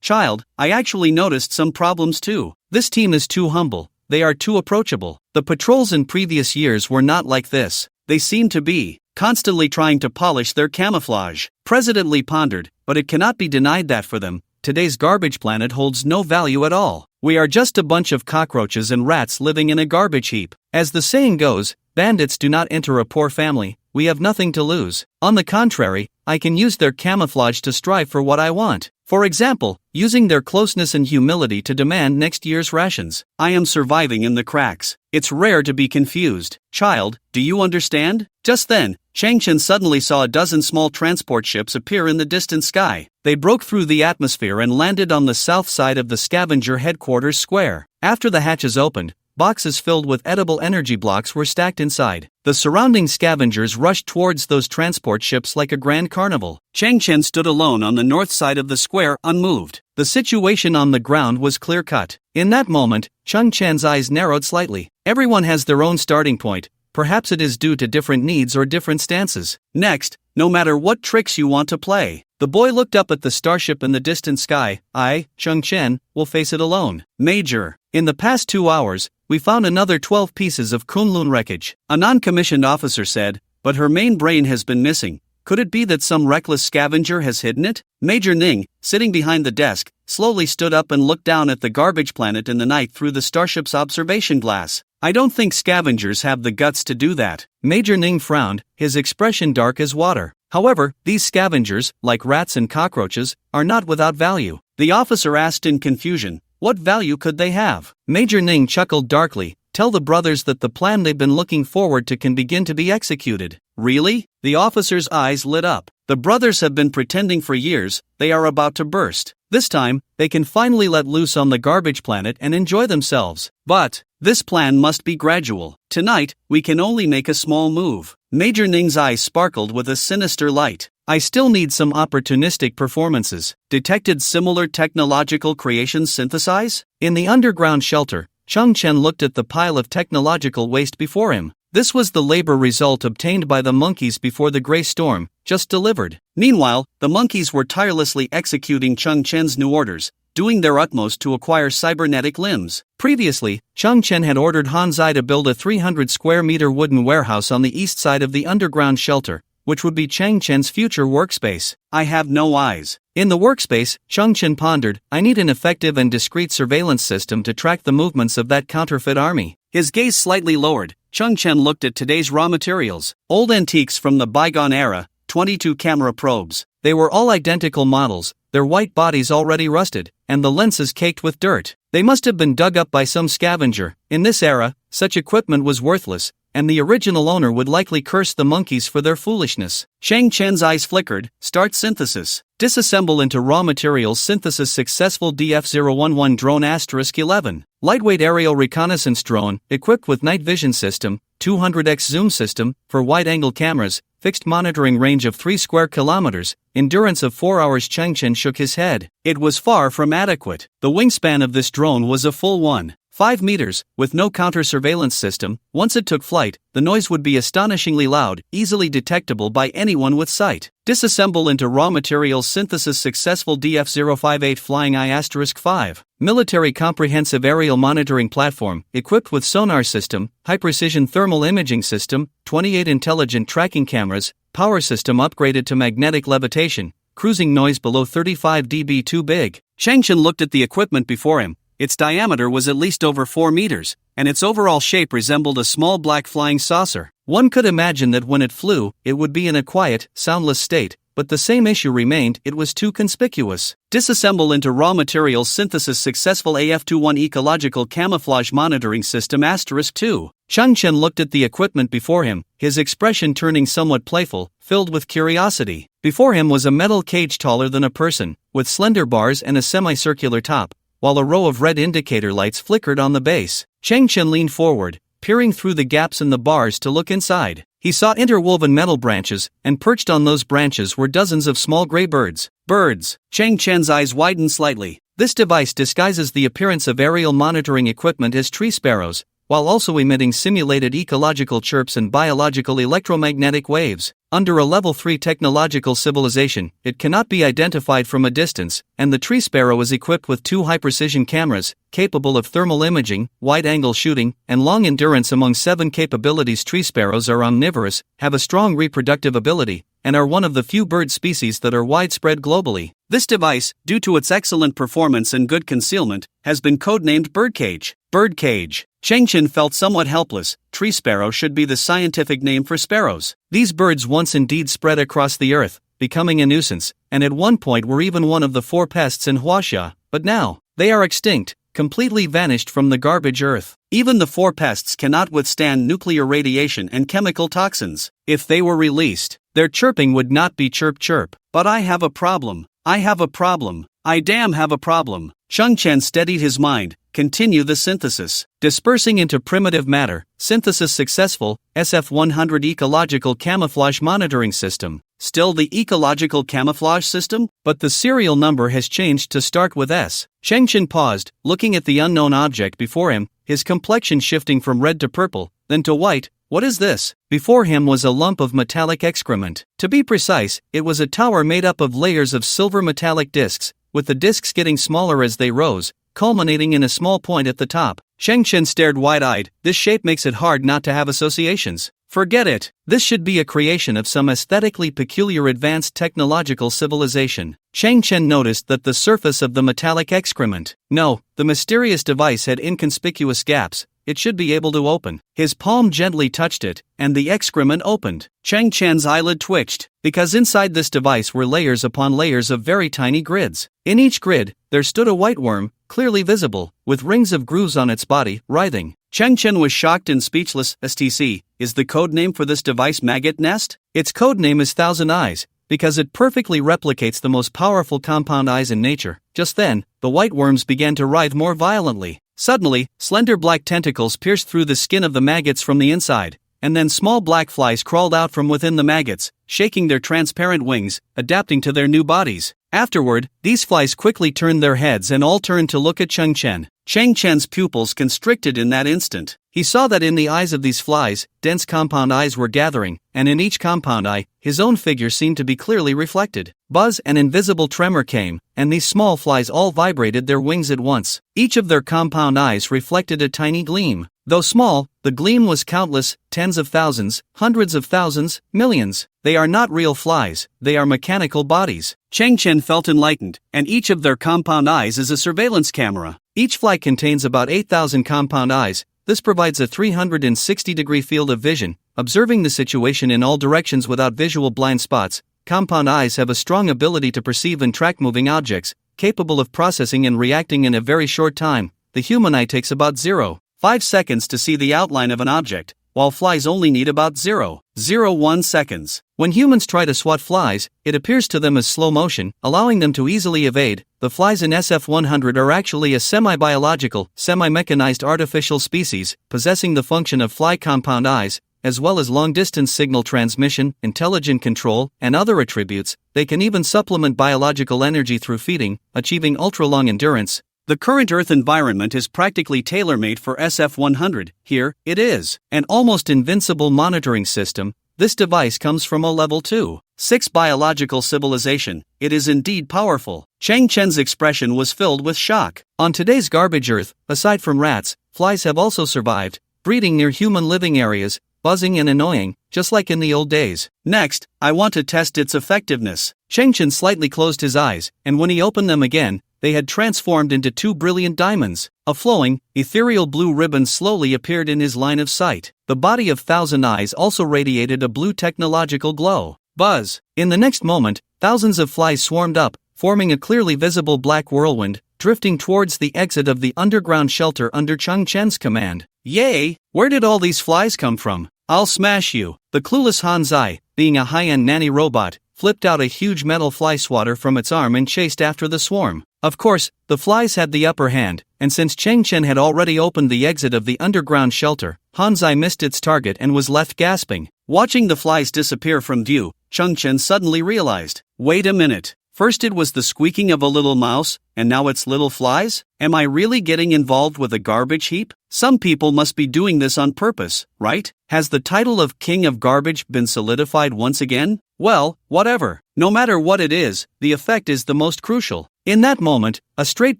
Child, I actually noticed some problems too. This team is too humble. They are too approachable. The patrols in previous years were not like this. They seem to be constantly trying to polish their camouflage. President Li pondered, but it cannot be denied that for them, today's garbage planet holds no value at all. We are just a bunch of cockroaches and rats living in a garbage heap. As the saying goes, bandits do not enter a poor family. We have nothing to lose. On the contrary, I can use their camouflage to strive for what I want. For example, using their closeness and humility to demand next year's rations. I am surviving in the cracks. It's rare to be confused. Child, do you understand? Just then, Chang Chen suddenly saw a dozen small transport ships appear in the distant sky. They broke through the atmosphere and landed on the south side of the scavenger headquarters square. After the hatches opened, boxes filled with edible energy blocks were stacked inside. The surrounding scavengers rushed towards those transport ships like a grand carnival. Chang Chen stood alone on the north side of the square, unmoved. The situation on the ground was clear-cut. In that moment, Chang Chen's eyes narrowed slightly. Everyone has their own starting point. Perhaps it is due to different needs or different stances. Next, no matter what tricks you want to play. The boy looked up at the starship in the distant sky. I, Chang Chen, will face it alone. Major, in the past 2 hours, we found another 12 pieces of Kunlun wreckage. A non-commissioned officer said, but her main brain has been missing. Could it be that some reckless scavenger has hidden it? Major Ning, sitting behind the desk, slowly stood up and looked down at the garbage planet in the night through the starship's observation glass. I don't think scavengers have the guts to do that. Major Ning frowned, his expression dark as water. However, these scavengers, like rats and cockroaches, are not without value. The officer asked in confusion, what value could they have? Major Ning chuckled darkly. Tell the brothers that the plan they've been looking forward to can begin to be executed. Really? The officer's eyes lit up. The brothers have been pretending for years. They are about to burst. This time, they can finally let loose on the garbage planet and enjoy themselves. But this plan must be gradual. Tonight, we can only make a small move. Major Ning's eyes sparkled with a sinister light. I still need some opportunistic performances. Detected similar technological creations synthesize? In the underground shelter, Chang Chen looked at the pile of technological waste before him. This was the labor result obtained by the monkeys before the gray storm, just delivered. Meanwhile, the monkeys were tirelessly executing Chang Chen's new orders. doing their utmost to acquire cybernetic limbs. Previously, Chang Chen had ordered Han Zai to build a 300 square meter wooden warehouse on the east side of the underground shelter, which would be Chang Chen's future workspace. I have no eyes. In the workspace, Chang Chen pondered, I need an effective and discreet surveillance system to track the movements of that counterfeit army. His gaze slightly lowered, Chang Chen looked at today's raw materials. Old antiques from the bygone era, 22 camera probes. They were all identical models, their white bodies already rusted, and the lenses caked with dirt. They must have been dug up by some scavenger. In this era, such equipment was worthless, and the original owner would likely curse the monkeys for their foolishness. Chang Chen's eyes flickered. Start synthesis. Disassemble into raw materials synthesis successful DF-011 drone *11. Lightweight aerial reconnaissance drone, equipped with night vision system, 200x zoom system, for wide-angle cameras, fixed monitoring range of 3 square kilometers, endurance of 4 hours. Chang Chen shook his head. It was far from adequate. The wingspan of this drone was a full 1.5 meters, with no counter-surveillance system. Once it took flight, the noise would be astonishingly loud, easily detectable by anyone with sight. Disassemble into raw materials synthesis successful DF-058 Flying I*5. Military comprehensive aerial monitoring platform, equipped with sonar system, high-precision thermal imaging system, 28 intelligent tracking cameras, power system upgraded to magnetic levitation, cruising noise below 35 dB too big. Chang Chen looked at the equipment before him. Its diameter was at least over 4 meters, and its overall shape resembled a small black flying saucer. One could imagine that when it flew, it would be in a quiet, soundless state, but the same issue remained, it was too conspicuous. Disassemble into raw materials synthesis successful AF-21 ecological camouflage monitoring system *2. Chang Chen looked at the equipment before him, his expression turning somewhat playful, filled with curiosity. Before him was a metal cage taller than a person, with slender bars and a semicircular top, while a row of red indicator lights flickered on the base. Chang Chen leaned forward, peering through the gaps in the bars to look inside. He saw interwoven metal branches, and perched on those branches were dozens of small gray birds. Birds! Chang Chen's eyes widened slightly. This device disguises the appearance of aerial monitoring equipment as tree sparrows, while also emitting simulated ecological chirps and biological electromagnetic waves. Under a level 3 technological civilization, it cannot be identified from a distance, and the tree sparrow is equipped with 2 high-precision cameras, capable of thermal imaging, wide-angle shooting, and long endurance. Among 7 capabilities, tree sparrows are omnivorous, have a strong reproductive ability, and are one of the few bird species that are widespread globally. This device, due to its excellent performance and good concealment, has been codenamed Birdcage. Birdcage. Chang Chen felt somewhat helpless. Tree sparrow should be the scientific name for sparrows. These birds once indeed spread across the earth, becoming a nuisance, and at one point were even one of the 4 pests in Huaxia, but now, they are extinct, completely vanished from the garbage earth. Even the 4 pests cannot withstand nuclear radiation and chemical toxins. If they were released, their chirping would not be chirp chirp. But I have a problem. I have a problem. I damn have a problem. Chang Chen steadied his mind. Continue the synthesis. Dispersing into primitive matter. Synthesis successful. SF-100 Ecological Camouflage Monitoring System. Still the Ecological Camouflage System? But the serial number has changed to start with S. Chang Chen paused, looking at the unknown object before him, his complexion shifting from red to purple, then to white. What is this? Before him was a lump of metallic excrement. To be precise, it was a tower made up of layers of silver metallic discs, with the discs getting smaller as they rose, culminating in a small point at the top. Chang Chen stared wide-eyed. This shape makes it hard not to have associations. Forget it. This should be a creation of some aesthetically peculiar advanced technological civilization. Chang Chen noticed that the surface of the metallic excrement. No, the mysterious device had inconspicuous gaps. It should be able to open. His palm gently touched it, and the excrement opened. Chang Chen's eyelid twitched, because inside this device were layers upon layers of very tiny grids. In each grid, there stood a white worm, clearly visible, with rings of grooves on its body, writhing. Chang Chen was shocked and speechless. STC, is the code name for this device Maggot Nest? Its code name is Thousand Eyes, because it perfectly replicates the most powerful compound eyes in nature. Just then, the white worms began to writhe more violently. Suddenly, slender black tentacles pierced through the skin of the maggots from the inside, and then small black flies crawled out from within the maggots, shaking their transparent wings, adapting to their new bodies. Afterward, these flies quickly turned their heads and all turned to look at Cheng Chen. Cheng Chen's pupils constricted in that instant. He saw that in the eyes of these flies, dense compound eyes were gathering, and in each compound eye, his own figure seemed to be clearly reflected. Buzz, an invisible tremor came, and these small flies all vibrated their wings at once. Each of their compound eyes reflected a tiny gleam. Though small, the gleam was countless, tens of thousands, hundreds of thousands, millions. They are not real flies, they are mechanical bodies. Cheng Chen felt enlightened, and each of their compound eyes is a surveillance camera. Each fly contains about 8,000 compound eyes. This provides a 360-degree field of vision, observing the situation in all directions without visual blind spots. Compound eyes have a strong ability to perceive and track moving objects, capable of processing and reacting in a very short time. The human eye takes about 0.5 seconds to see the outline of an object, while flies only need about 0.01 seconds. When humans try to swat flies, it appears to them as slow motion, allowing them to easily evade. The flies in SF-100 are actually a semi-biological, semi-mechanized artificial species, possessing the function of fly compound eyes, as well as long-distance signal transmission, intelligent control, and other attributes. They can even supplement biological energy through feeding, achieving ultra-long endurance. The current Earth environment is practically tailor-made for SF-100. Here, it is an almost invincible monitoring system. This device comes from a level 2.6 biological civilization. It is indeed powerful. Cheng Chen's expression was filled with shock. On today's garbage Earth, aside from rats, flies have also survived, breeding near human living areas, buzzing and annoying, just like in the old days. Next, I want to test its effectiveness. Cheng Chen slightly closed his eyes, and when he opened them again, they had transformed into two brilliant diamonds. A flowing, ethereal blue ribbon slowly appeared in his line of sight. The body of Thousand Eyes also radiated a blue technological glow. Buzz! In the next moment, thousands of flies swarmed up, forming a clearly visible black whirlwind, drifting towards the exit of the underground shelter under Cheng Chen's command. Yay! Where did all these flies come from? I'll smash you! The clueless Han Zai, being a high-end nanny robot, flipped out a huge metal fly swatter from its arm and chased after the swarm. Of course, the flies had the upper hand, and since Cheng Chen had already opened the exit of the underground shelter, Han Zai missed its target and was left gasping. Watching the flies disappear from view, Cheng Chen suddenly realized, wait a minute. First it was the squeaking of a little mouse, and now it's little flies? Am I really getting involved with a garbage heap? Some people must be doing this on purpose, right? Has the title of King of Garbage been solidified once again? Well, whatever. No matter what it is, the effect is the most crucial. In that moment, a straight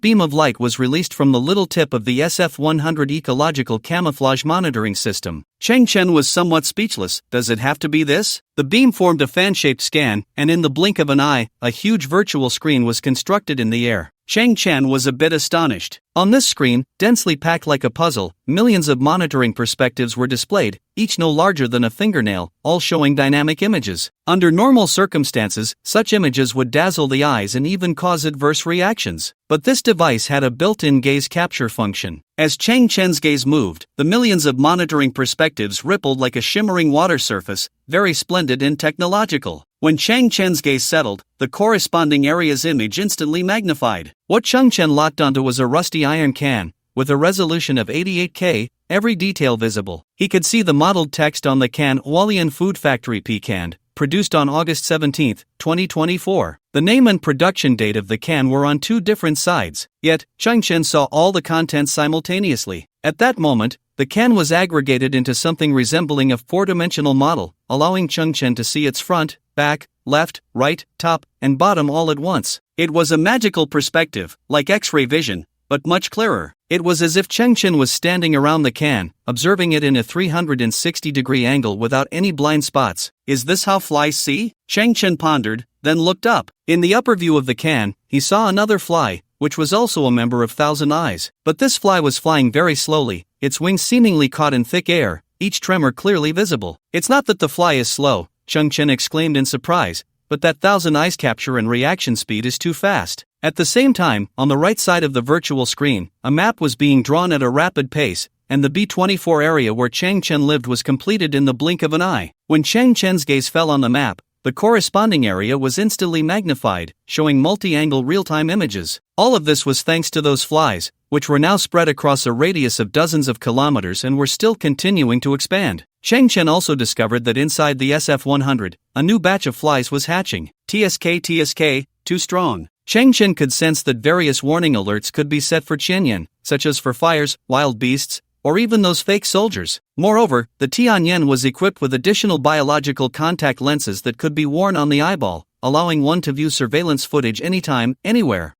beam of light was released from the little tip of the SF-100 ecological camouflage monitoring system. Cheng Chen was somewhat speechless. Does it have to be this? The beam formed a fan-shaped scan, and in the blink of an eye, a huge virtual screen was constructed in the air. Cheng Chen was a bit astonished. On this screen, densely packed like a puzzle, millions of monitoring perspectives were displayed, each no larger than a fingernail, all showing dynamic images. Under normal circumstances, such images would dazzle the eyes and even cause adverse reactions. But this device had a built-in gaze capture function. As Cheng Chen's gaze moved, the millions of monitoring perspectives rippled like a shimmering water surface, very splendid and technological. When Cheng Chen's gaze settled, the corresponding area's image instantly magnified. What Cheng Chen locked onto was a rusty iron can, with a resolution of 88K, every detail visible. He could see the modeled text on the can, Hualien Food Factory Pecan, produced on August 17, 2024. The name and production date of the can were on two different sides, yet Cheng Chen saw all the contents simultaneously. At that moment, the can was aggregated into something resembling a four-dimensional model, allowing Cheng Chen to see its front, back, left, right, top, and bottom all at once. It was a magical perspective, like X-ray vision, but much clearer. It was as if Cheng Chen was standing around the can, observing it in a 360-degree angle without any blind spots. Is this how flies see? Cheng Chen pondered, then looked up. In the upper view of the can, he saw another fly, which was also a member of Thousand Eyes. But this fly was flying very slowly, its wings seemingly caught in thick air, each tremor clearly visible. It's not that the fly is slow, Cheng Chen exclaimed in surprise, but that Thousand Eyes capture and reaction speed is too fast. At the same time, on the right side of the virtual screen, a map was being drawn at a rapid pace, and the B24 area where Cheng Chen lived was completed in the blink of an eye. When Cheng Chen's gaze fell on the map, the corresponding area was instantly magnified, showing multi-angle real-time images. All of this was thanks to those flies, which were now spread across a radius of dozens of kilometers and were still continuing to expand. Cheng Chen also discovered that inside the SF-100, a new batch of flies was hatching. TSK, too strong. Chang Chen could sense that various warning alerts could be set for Qianyan, such as for fires, wild beasts, or even those fake soldiers. Moreover, the Tianyan was equipped with additional biological contact lenses that could be worn on the eyeball, allowing one to view surveillance footage anytime, anywhere.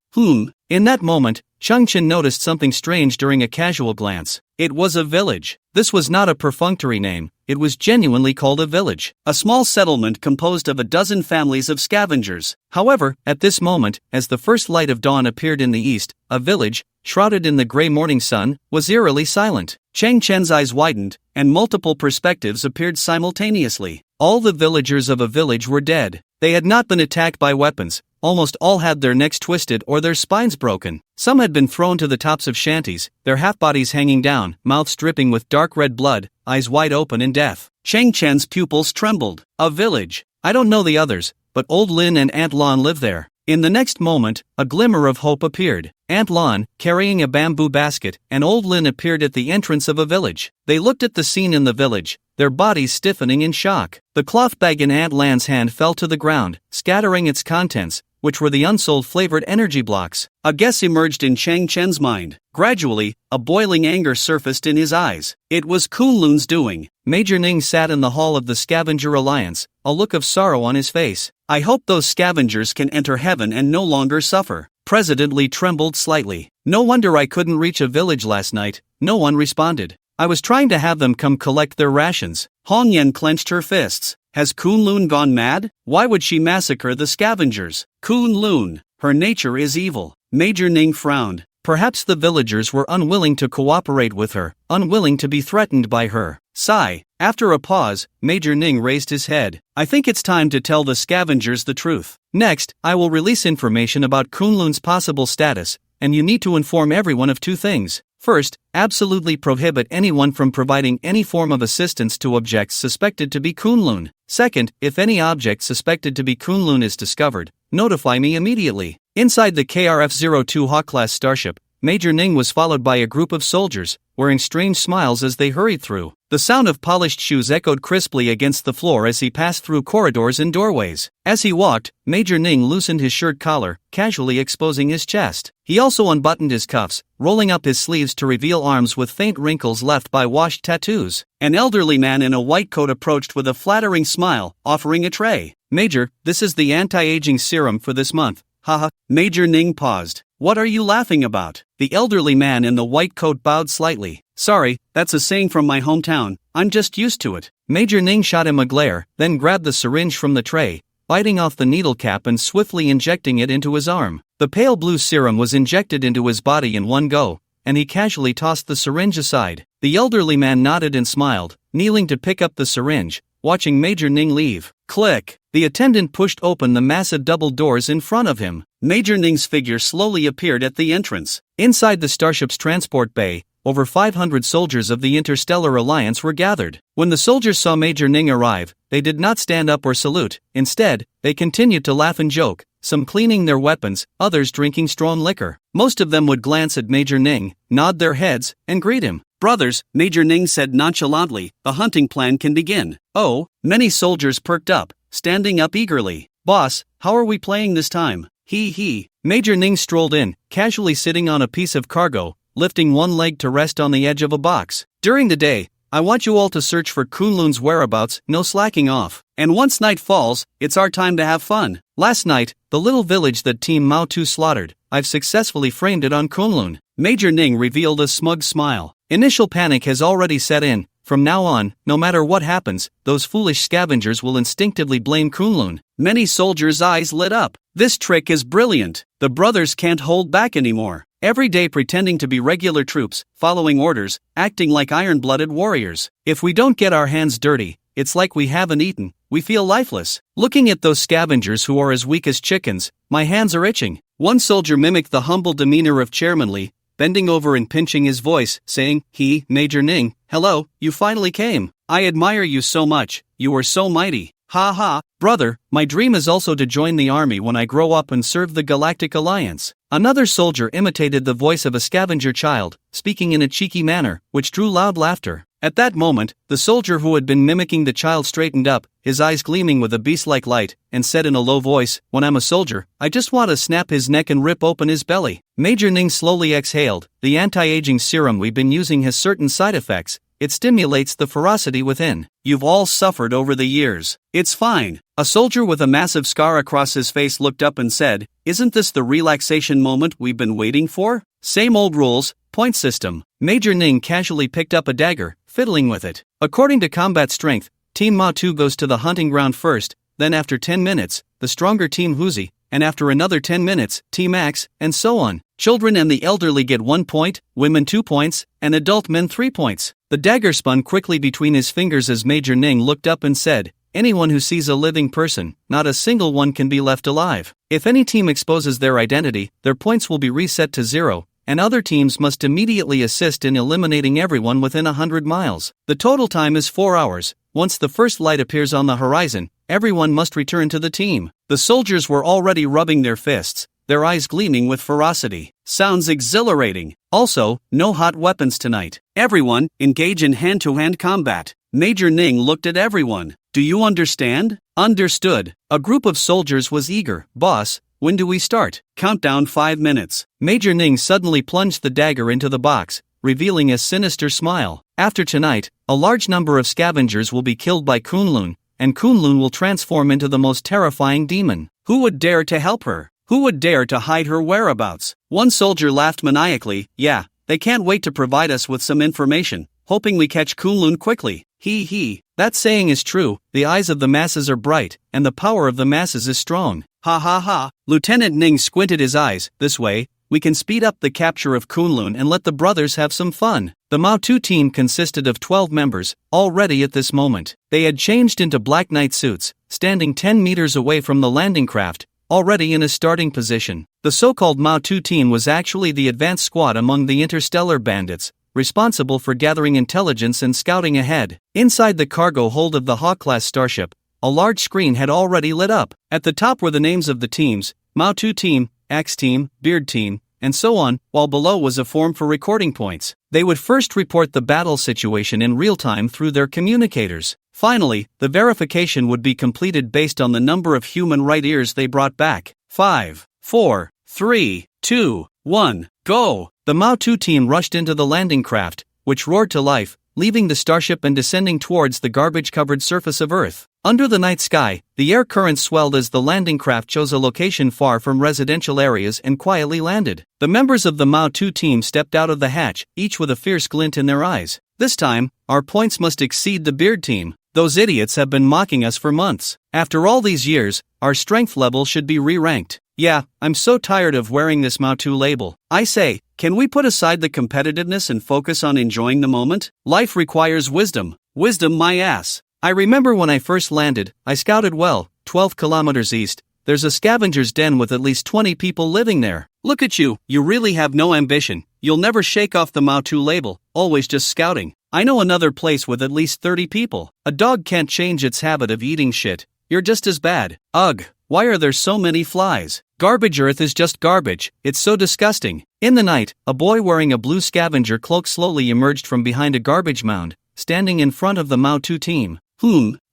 In that moment, Chang Chen noticed something strange during a casual glance. It was a village. This was not a perfunctory name, it was genuinely called a village. A small settlement composed of a dozen families of scavengers. However, at this moment, as the first light of dawn appeared in the east, a village, shrouded in the gray morning sun, was eerily silent. Chang Chen's eyes widened, and multiple perspectives appeared simultaneously. All the villagers of a village were dead. They had not been attacked by weapons. Almost all had their necks twisted or their spines broken. Some had been thrown to the tops of shanties, their half-bodies hanging down, mouths dripping with dark red blood, eyes wide open in death. Chang Chen's pupils trembled. A village. I don't know the others, but Old Lin and Aunt Lan live there. In the next moment, a glimmer of hope appeared. Aunt Lan, carrying a bamboo basket, and Old Lin appeared at the entrance of a village. They looked at the scene in the village, their bodies stiffening in shock. The cloth bag in Aunt Lan's hand fell to the ground, scattering its contents, which were the unsold flavored energy blocks. A guess emerged in Chang Chen's mind. Gradually, a boiling anger surfaced in his eyes. It was Kunlun's doing. Major Ning sat in the hall of the Scavenger Alliance, a look of sorrow on his face. I hope those scavengers can enter heaven and no longer suffer. President Li trembled slightly. No wonder I couldn't reach a village last night. No one responded. I was trying to have them come collect their rations. Hong Yan clenched her fists. Has Kunlun gone mad? Why would she massacre the scavengers? Kunlun, her nature is evil. Major Ning frowned. Perhaps the villagers were unwilling to cooperate with her, unwilling to be threatened by her. Sigh. After a pause, Major Ning raised his head. I think it's time to tell the scavengers the truth. Next, I will release information about Kunlun's possible status, and you need to inform everyone of two things. First, absolutely prohibit anyone from providing any form of assistance to objects suspected to be Kunlun. Second, if any object suspected to be Kunlun is discovered, notify me immediately. Inside the KRF-02 Hawk-class starship, Major Ning was followed by a group of soldiers, wearing strange smiles as they hurried through. The sound of polished shoes echoed crisply against the floor as he passed through corridors and doorways. As he walked, Major Ning loosened his shirt collar, casually exposing his chest. He also unbuttoned his cuffs, rolling up his sleeves to reveal arms with faint wrinkles left by washed tattoos. An elderly man in a white coat approached with a flattering smile, offering a tray. Major, this is the anti-aging serum for this month. Haha. Major Ning paused. What are you laughing about? The elderly man in the white coat bowed slightly. Sorry, that's a saying from my hometown. I'm just used to it. Major Ning shot him a glare, then grabbed the syringe from the tray, biting off the needle cap and swiftly injecting it into his arm. The pale blue serum was injected into his body in one go, and he casually tossed the syringe aside. The elderly man nodded and smiled, kneeling to pick up the syringe, watching Major Ning leave. Click! The attendant pushed open the massive double doors in front of him. Major Ning's figure slowly appeared at the entrance. Inside the starship's transport bay, over 500 soldiers of the Interstellar Alliance were gathered. When the soldiers saw Major Ning arrive, they did not stand up or salute. Instead, they continued to laugh and joke, some cleaning their weapons, others drinking strong liquor. Most of them would glance at Major Ning, nod their heads, and greet him. Brothers, Major Ning said nonchalantly, the hunting plan can begin. Oh, many soldiers perked up, standing up eagerly. Boss, how are we playing this time? He. Major Ning strolled in, casually sitting on a piece of cargo, lifting one leg to rest on the edge of a box. During the day, I want you all to search for Kunlun's whereabouts, no slacking off. And once night falls, it's our time to have fun. Last night, the little village that Team Mao 2 slaughtered, I've successfully framed it on Kunlun. Major Ning revealed a smug smile. Initial panic has already set in. From now on, no matter what happens, those foolish scavengers will instinctively blame Kunlun. Many soldiers' eyes lit up. This trick is brilliant. The brothers can't hold back anymore. Every day pretending to be regular troops, following orders, acting like iron-blooded warriors. If we don't get our hands dirty, it's like we haven't eaten, we feel lifeless. Looking at those scavengers who are as weak as chickens, my hands are itching. One soldier mimicked the humble demeanor of Chairman Li, bending over and pinching his voice, saying, Major Ning, hello, you finally came. I admire you so much, you are so mighty. Ha ha, brother, my dream is also to join the army when I grow up and serve the Galactic Alliance. Another soldier imitated the voice of a scavenger child, speaking in a cheeky manner, which drew loud laughter. At that moment, the soldier who had been mimicking the child straightened up, his eyes gleaming with a beast-like light, and said in a low voice, "When I'm a soldier, I just want to snap his neck and rip open his belly." Major Ning slowly exhaled. "The anti-aging serum we've been using has certain side effects. It stimulates the ferocity within. You've all suffered over the years. It's fine." A soldier with a massive scar across his face looked up and said, "Isn't this the relaxation moment we've been waiting for? Same old rules, point system." Major Ning casually picked up a dagger, fiddling with it. According to combat strength, Team Ma 2 goes to the hunting ground first, then after 10 minutes, the stronger Team Huzi, and after another 10 minutes, Team Axe, and so on. Children and the elderly get 1 point, women 2 points, and adult men 3 points. The dagger spun quickly between his fingers as Major Ning looked up and said, "Anyone who sees a living person, not a single one can be left alive. If any team exposes their identity, their points will be reset to 0, and other teams must immediately assist in eliminating everyone within 100 miles. The total time is 4 hours. Once the first light appears on the horizon, everyone must return to the team." The soldiers were already rubbing their fists, their eyes gleaming with ferocity. Sounds exhilarating. Also, no hot weapons tonight. Everyone, engage in hand-to-hand combat. Major Ning looked at everyone. "Do you understand?" "Understood." A group of soldiers was eager. "Boss, when do we start?" "Countdown 5 minutes. Major Ning suddenly plunged the dagger into the box, revealing a sinister smile. "After tonight, a large number of scavengers will be killed by Kunlun, and Kunlun will transform into the most terrifying demon. Who would dare to help her? Who would dare to hide her whereabouts?" One soldier laughed maniacally. "Yeah, they can't wait to provide us with some information, hoping we catch Kunlun quickly. He. That saying is true, the eyes of the masses are bright, and the power of the masses is strong. Ha ha ha." Lieutenant Ning squinted his eyes. "This way, we can speed up the capture of Kunlun and let the brothers have some fun." The Mao 2 team consisted of 12 members, all ready at this moment. They had changed into black night suits, standing 10 meters away from the landing craft, already in a starting position. The so-called Mao 2 team was actually the advanced squad among the interstellar bandits, responsible for gathering intelligence and scouting ahead. Inside the cargo hold of the Hawk-class starship, a large screen had already lit up. At the top were the names of the teams: Mao 2 team, Axe team, Beard team, and so on, while below was a form for recording points. They would first report the battle situation in real time through their communicators. Finally, the verification would be completed based on the number of human right ears they brought back. 5, 4, 3, 2, 1, go! The Mao 2 team rushed into the landing craft, which roared to life, leaving the starship and descending towards the garbage-covered surface of Earth. Under the night sky, the air currents swelled as the landing craft chose a location far from residential areas and quietly landed. The members of the Mao 2 team stepped out of the hatch, each with a fierce glint in their eyes. "This time, our points must exceed the Beard team. Those idiots have been mocking us for months. After all these years, our strength level should be re-ranked. Yeah, I'm so tired of wearing this Mao 2 label. I say, can we put aside the competitiveness and focus on enjoying the moment? Life requires wisdom. Wisdom my ass. I remember when I first landed, I scouted well, 12 kilometers east. There's a scavenger's den with at least 20 people living there. Look at you, you really have no ambition. You'll never shake off the Mao 2 label, always just scouting. I know another place with at least 30 people. A dog can't change its habit of eating shit. You're just as bad. Ugh, why are there so many flies? Garbage Earth is just garbage, it's so disgusting." In the night, a boy wearing a blue scavenger cloak slowly emerged from behind a garbage mound, standing in front of the Mao 2 team.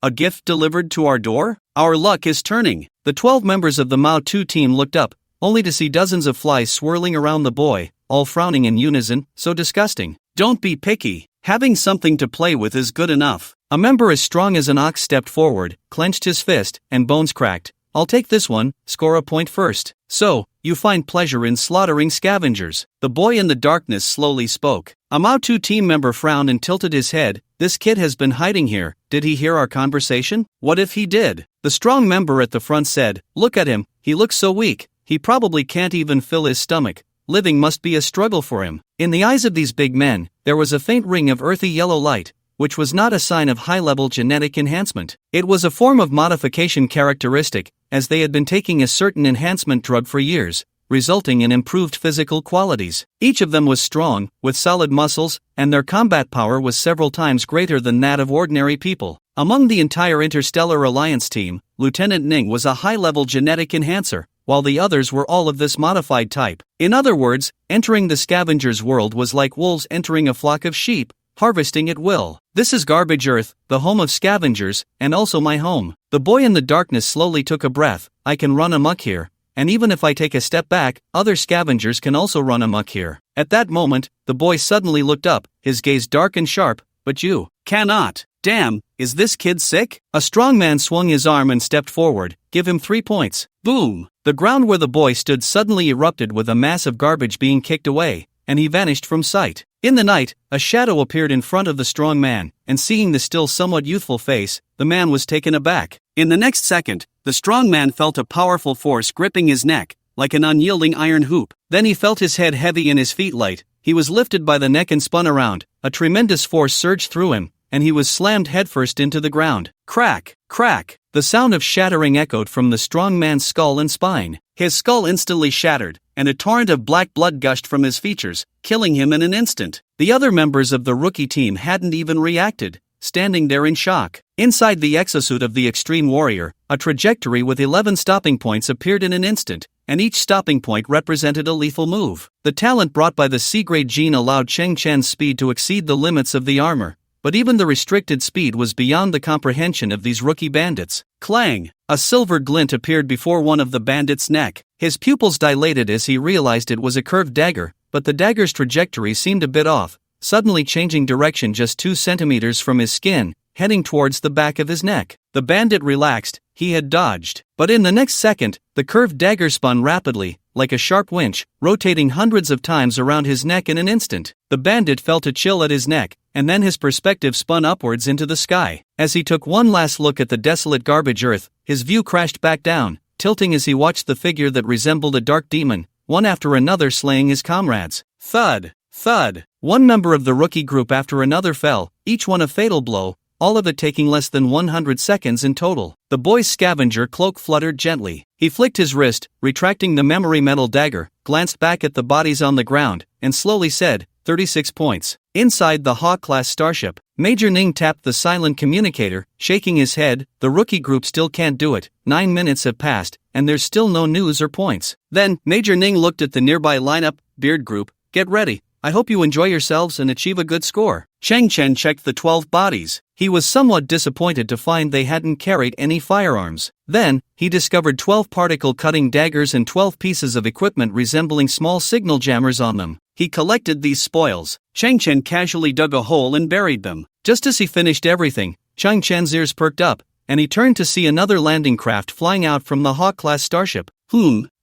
A gift delivered to our door? Our luck is turning." The 12 members of the Mao 2 team looked up, only to see dozens of flies swirling around the boy, all frowning in unison. "So disgusting." "Don't be picky. Having something to play with is good enough." A member as strong as an ox stepped forward, clenched his fist, and bones cracked. "I'll take this one, score a point first." "So, you find pleasure in slaughtering scavengers?" The boy in the darkness slowly spoke. A Mao 2 team member frowned and tilted his head. "This kid has been hiding here. Did he hear our conversation? What if he did?" The strong member at the front said, "Look at him, he looks so weak. He probably can't even fill his stomach. Living must be a struggle for him." In the eyes of these big men, there was a faint ring of earthy yellow light, which was not a sign of high-level genetic enhancement. It was a form of modification characteristic, as they had been taking a certain enhancement drug for years, resulting in improved physical qualities. Each of them was strong, with solid muscles, and their combat power was several times greater than that of ordinary people. Among the entire Interstellar Alliance team, Lieutenant Ning was a high-level genetic enhancer, while the others were all of this modified type. In other words, entering the scavenger's world was like wolves entering a flock of sheep. harvesting at will. This is Garbage Earth, the home of scavengers, and also my home. The boy in the darkness slowly took a breath. I can run amok here. And even if I take a step back, other scavengers can also run amok here. At that moment, the boy suddenly looked up, his gaze dark and sharp. But you cannot. Damn, is this kid sick? A strong man swung his arm and stepped forward. Give him 3 points. Boom! The ground where the boy stood suddenly erupted with a mass of garbage being kicked away, and he vanished from sight. In the night, a shadow appeared in front of the strong man, and seeing the still somewhat youthful face, the man was taken aback. In the next second, the strong man felt a powerful force gripping his neck, like an unyielding iron hoop. Then he felt his head heavy and his feet light. He was lifted by the neck and spun around. A tremendous force surged through him, and he was slammed headfirst into the ground. Crack! Crack! The sound of shattering echoed from the strong man's skull and spine. His skull instantly shattered, and a torrent of black blood gushed from his features, killing him in an instant. The other members of the rookie team hadn't even reacted, standing there in shock. Inside the exosuit of the extreme warrior, a trajectory with 11 stopping points appeared in an instant, and each stopping point represented a lethal move. The talent brought by the C-grade gene allowed Cheng Chen's speed to exceed the limits of the armor, but even the restricted speed was beyond the comprehension of these rookie bandits. Clang! A silver glint appeared before one of the bandits' neck. His pupils dilated as he realized it was a curved dagger, but the dagger's trajectory seemed a bit off, suddenly changing direction just 2 centimeters from his skin, heading towards the back of his neck. The bandit relaxed. He had dodged. But in the next second, the curved dagger spun rapidly, like a sharp winch, rotating hundreds of times around his neck in an instant. The bandit felt a chill at his neck, and then his perspective spun upwards into the sky. As he took one last look at the desolate garbage earth, his view crashed back down, tilting as he watched the figure that resembled a dark demon, one after another slaying his comrades. Thud! Thud! One member of the rookie group after another fell, each one a fatal blow, all of it taking less than 100 seconds in total. The boy's scavenger cloak fluttered gently. He flicked his wrist, retracting the memory metal dagger, glanced back at the bodies on the ground, and slowly said, 36 points. Inside the Hawk-class starship, Major Ning tapped the silent communicator, shaking his head. The rookie group still can't do it. 9 minutes have passed, and there's still no news or points. Then, Major Ning looked at the nearby lineup. Beard group, get ready. I hope you enjoy yourselves and achieve a good score. Cheng Chen checked the 12 bodies. He was somewhat disappointed to find they hadn't carried any firearms. Then, he discovered 12 particle-cutting daggers and 12 pieces of equipment resembling small signal jammers on them. He collected these spoils. Cheng Chen casually dug a hole and buried them. Just as he finished everything, Cheng Chen's ears perked up, and he turned to see another landing craft flying out from the Hawk-class starship.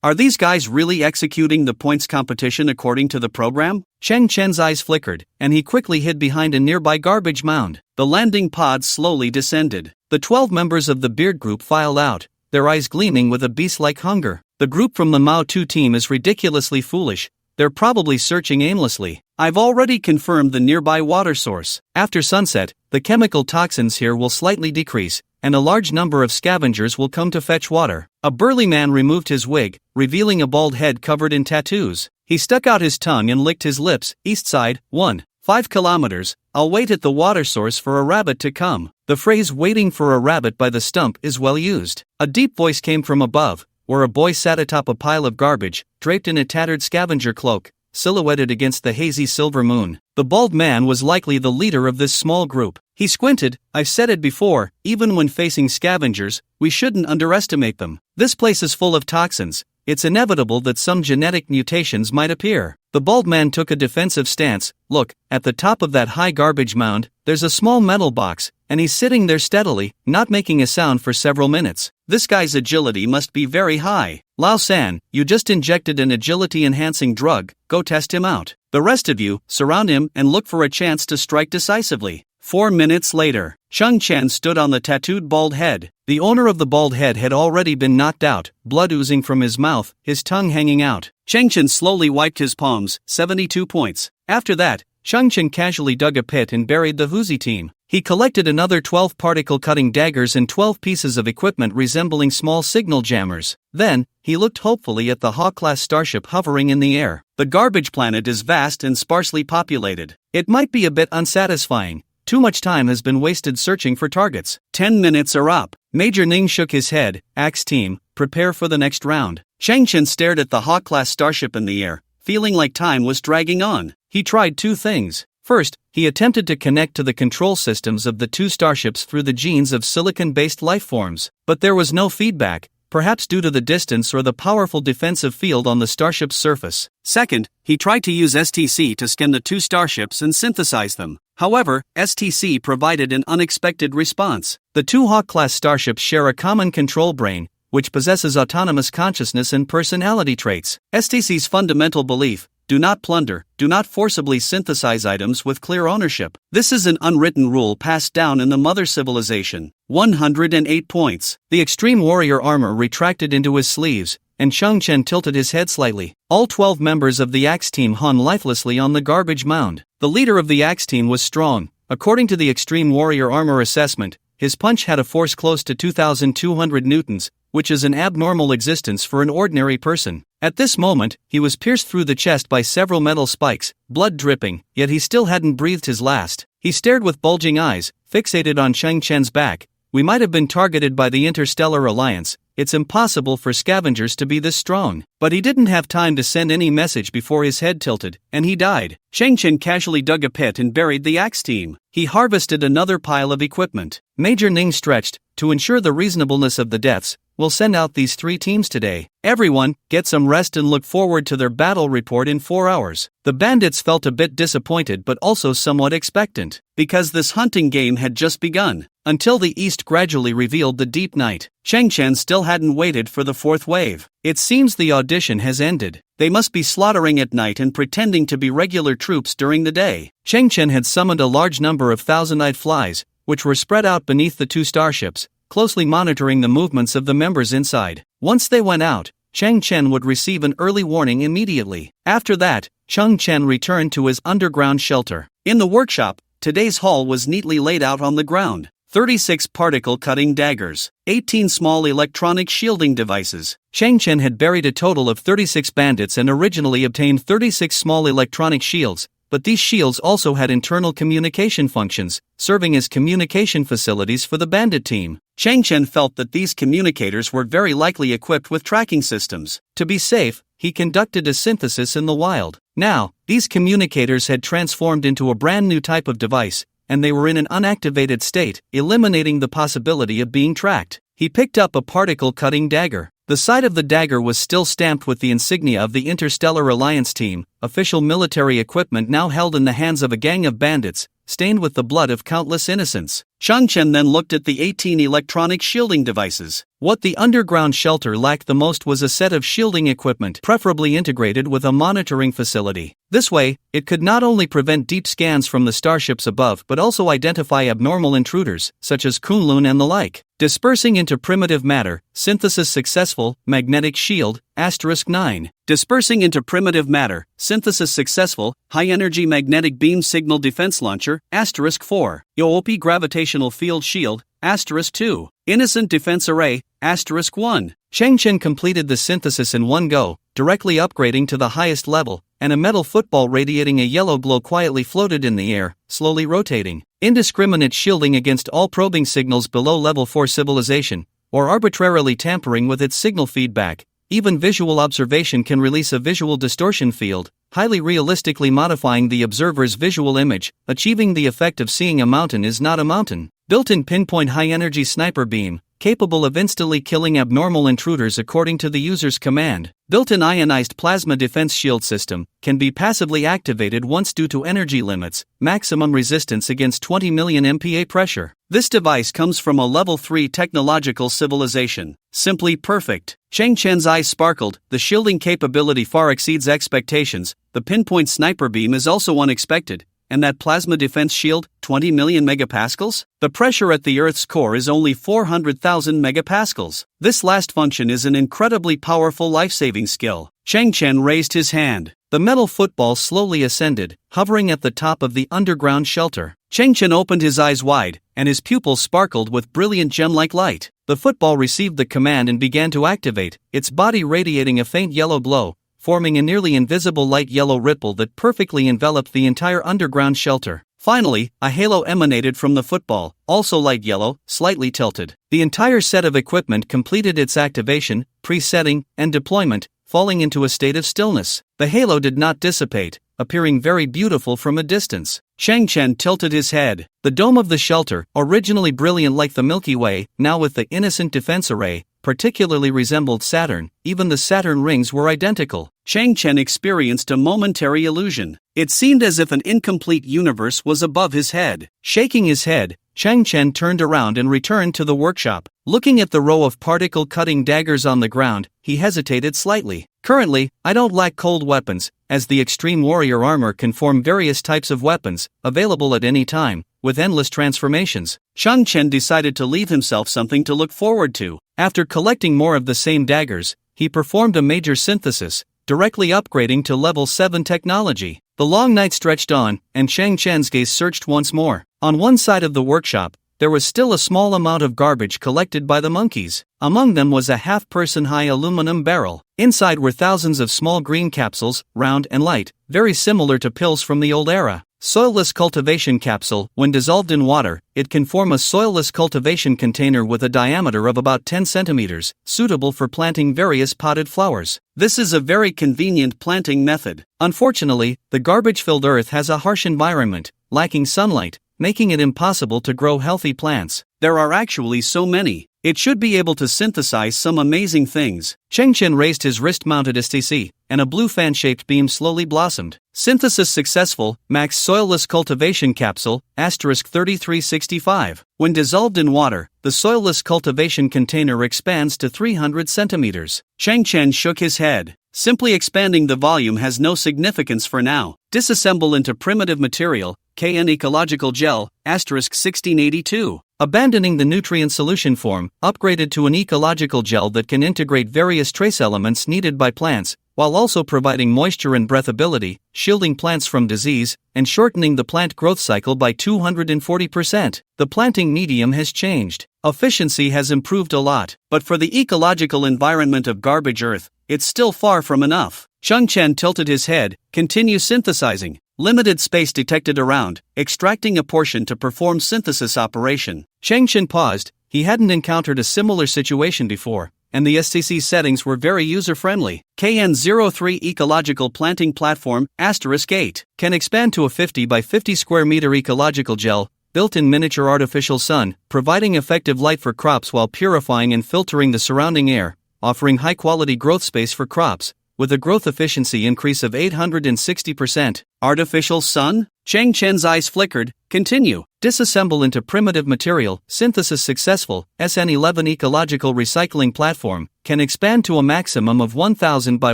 Are these guys really executing the points competition according to the program? Cheng Chen's eyes flickered, and he quickly hid behind a nearby garbage mound. The landing pod slowly descended. The 12 members of the beard group filed out, their eyes gleaming with a beast-like hunger. The group from the Mao 2 team is ridiculously foolish. They're probably searching aimlessly. I've already confirmed the nearby water source. After sunset, the chemical toxins here will slightly decrease, and a large number of scavengers will come to fetch water. A burly man removed his wig, revealing a bald head covered in tattoos. He stuck out his tongue and licked his lips. East side, 5 kilometers. I'll wait at the water source for a rabbit to come. The phrase waiting for a rabbit by the stump is well used. A deep voice came from above, where a boy sat atop a pile of garbage, draped in a tattered scavenger cloak, silhouetted against the hazy silver moon. The bald man was likely the leader of this small group. He squinted. I've said it before, even when facing scavengers, we shouldn't underestimate them. This place is full of toxins. It's inevitable that some genetic mutations might appear. The bald man took a defensive stance. Look, at the top of that high garbage mound, there's a small metal box, and he's sitting there steadily, not making a sound for several minutes. This guy's agility must be very high. Lao San, you just injected an agility-enhancing drug. Go test him out. The rest of you, surround him and look for a chance to strike decisively. 4 minutes later, Cheng Chen stood on the tattooed bald head. The owner of the bald head had already been knocked out, blood oozing from his mouth, his tongue hanging out. Cheng Chen slowly wiped his palms. 72 points. After that, Cheng Chen casually dug a pit and buried the Huzi team. He collected another 12 particle-cutting daggers and 12 pieces of equipment resembling small signal jammers. Then, he looked hopefully at the Hawk-class starship hovering in the air. The garbage planet is vast and sparsely populated. It might be a bit unsatisfying. Too much time has been wasted searching for targets. 10 minutes are up. Major Ning shook his head. Axe team, prepare for the next round. Cheng Chen stared at the Hawk-class starship in the air, feeling like time was dragging on. He tried 2 things. First, he attempted to connect to the control systems of the two starships through the genes of silicon-based lifeforms, but there was no feedback, perhaps due to the distance or the powerful defensive field on the starship's surface. Second, he tried to use STC to scan the two starships and synthesize them. However, STC provided an unexpected response. The two Hawk-class starships share a common control brain, which possesses autonomous consciousness and personality traits. STC's fundamental belief: do not plunder, do not forcibly synthesize items with clear ownership. This is an unwritten rule passed down in the mother civilization. 108 points. The extreme warrior armor retracted into his sleeves, and Chang Chen tilted his head slightly. All 12 members of the Axe team hung lifelessly on the garbage mound. The leader of the Axe team was strong. According to the extreme warrior armor assessment, his punch had a force close to 2,200 newtons, which is an abnormal existence for an ordinary person. At this moment, he was pierced through the chest by several metal spikes, blood dripping, yet he still hadn't breathed his last. He stared with bulging eyes, fixated on Chang Chen's back. We might have been targeted by the Interstellar Alliance. It's impossible for scavengers to be this strong. But he didn't have time to send any message before his head tilted, and he died. Chang Chen casually dug a pit and buried the Axe team. He harvested another pile of equipment. Major Ning stretched. To ensure the reasonableness of the deaths, we'll send out these 3 teams today. Everyone, get some rest and look forward to their battle report in 4 hours. The bandits felt a bit disappointed but also somewhat expectant, because this hunting game had just begun. Until the east gradually revealed the deep night, Chang Chen still hadn't waited for the 4th wave. It seems the audition has ended. They must be slaughtering at night and pretending to be regular troops during the day. Chang Chen had summoned a large number of thousand-eyed flies, which were spread out beneath the two starships, closely monitoring the movements of the members inside. Once they went out, Chang Chen would receive an early warning immediately. After that, Chang Chen returned to his underground shelter. In the workshop, today's haul was neatly laid out on the ground. 36 particle-cutting daggers, 18 small electronic shielding devices. Chang Chen had buried a total of 36 bandits and originally obtained 36 small electronic shields, but these shields also had internal communication functions, serving as communication facilities for the bandit team. Chang Chen felt that these communicators were very likely equipped with tracking systems. To be safe, he conducted a synthesis in the wild. Now, these communicators had transformed into a brand new type of device, and they were in an unactivated state, eliminating the possibility of being tracked. He picked up a particle-cutting dagger. The side of the dagger was still stamped with the insignia of the Interstellar Alliance team, official military equipment now held in the hands of a gang of bandits, stained with the blood of countless innocents. Chang Chen then looked at the 18 electronic shielding devices. What the underground shelter lacked the most was a set of shielding equipment, preferably integrated with a monitoring facility. This way, it could not only prevent deep scans from the starships above but also identify abnormal intruders, such as Kunlun and the like. Dispersing into primitive matter, synthesis successful, magnetic shield, *9. Dispersing into primitive matter, synthesis successful, high-energy magnetic beam signal defense launcher, *4. EOP gravitational field shield, *2. Innocent defense array, *1. Chang Chen completed the synthesis in one go, directly upgrading to the highest level, and a metal football radiating a yellow glow quietly floated in the air, slowly rotating. Indiscriminate shielding against all probing signals below level 4 civilization, or arbitrarily tampering with its signal feedback. Even visual observation can release a visual distortion field, highly realistically modifying the observer's visual image. Achieving the effect of seeing a mountain is not a mountain. Built-in pinpoint high-energy sniper beam, capable of instantly killing abnormal intruders according to the user's command. Built-in ionized plasma defense shield system, can be passively activated once due to energy limits, maximum resistance against 20 million MPa pressure. This device comes from a level 3 technological civilization. Simply perfect. Chang Chen's eyes sparkled. The shielding capability far exceeds expectations. The pinpoint sniper beam is also unexpected. And that plasma defense shield, 20 million megapascals? The pressure at the Earth's core is only 400,000 megapascals. This last function is an incredibly powerful life-saving skill. Chang Chen raised his hand. The metal football slowly ascended, hovering at the top of the underground shelter. Chang Chen opened his eyes wide, and his pupils sparkled with brilliant gem-like light. The football received the command and began to activate, its body radiating a faint yellow glow, forming a nearly invisible light yellow ripple that perfectly enveloped the entire underground shelter. Finally, a halo emanated from the football, also light yellow, slightly tilted. The entire set of equipment completed its activation, presetting, and deployment, falling into a state of stillness. The halo did not dissipate, appearing very beautiful from a distance. Chang Chen tilted his head. The dome of the shelter, originally brilliant like the Milky Way, now with the innocent defense array, particularly resembled Saturn. Even the Saturn rings were identical. Chang Chen experienced a momentary illusion. It seemed as if an incomplete universe was above his head. Shaking his head, Chang Chen turned around and returned to the workshop. Looking at the row of particle-cutting daggers on the ground, he hesitated slightly. Currently, I don't lack cold weapons, as the Extreme Warrior armor can form various types of weapons, available at any time, with endless transformations. Chang Chen decided to leave himself something to look forward to. After collecting more of the same daggers, he performed a major synthesis, directly upgrading to level 7 technology. The long night stretched on, and Chang Chen's gaze searched once more. On one side of the workshop, there was still a small amount of garbage collected by the monkeys. Among them was a half-person-high aluminum barrel. Inside were thousands of small green capsules, round and light, very similar to pills from the old era. Soilless cultivation capsule. When dissolved in water, it can form a soilless cultivation container with a diameter of about 10 centimeters, suitable for planting various potted flowers. This is a very convenient planting method. Unfortunately, the garbage-filled earth has a harsh environment, lacking sunlight, making it impossible to grow healthy plants. There are actually so many. It should be able to synthesize some amazing things. Chang Chen raised his wrist-mounted STC, and a blue fan-shaped beam slowly blossomed. Synthesis successful. Max soilless cultivation capsule, *3365. When dissolved in water, the soilless cultivation container expands to 300 centimeters. Chang Chen shook his head. Simply expanding the volume has no significance for now. Disassemble into primitive material, KN ecological gel, *1682. Abandoning the nutrient solution form, upgraded to an ecological gel that can integrate various trace elements needed by plants, while also providing moisture and breathability, shielding plants from disease, and shortening the plant growth cycle by 240%. The planting medium has changed. Efficiency has improved a lot, but for the ecological environment of garbage earth, it's still far from enough. Chang Chen tilted his head. Continue synthesizing. Limited space detected around, extracting a portion to perform synthesis operation. Chang Chen paused. He hadn't encountered a similar situation before, and the STC settings were very user-friendly. KN03 Ecological Planting Platform, *8, can expand to a 50 by 50 square meter ecological gel, built-in miniature artificial sun, providing effective light for crops while purifying and filtering the surrounding air, offering high-quality growth space for crops, with a growth efficiency increase of 860%. Artificial sun? Chang Chen's eyes flickered. Continue. Disassemble into primitive material. Synthesis successful. SN11 Ecological Recycling Platform can expand to a maximum of 1,000 by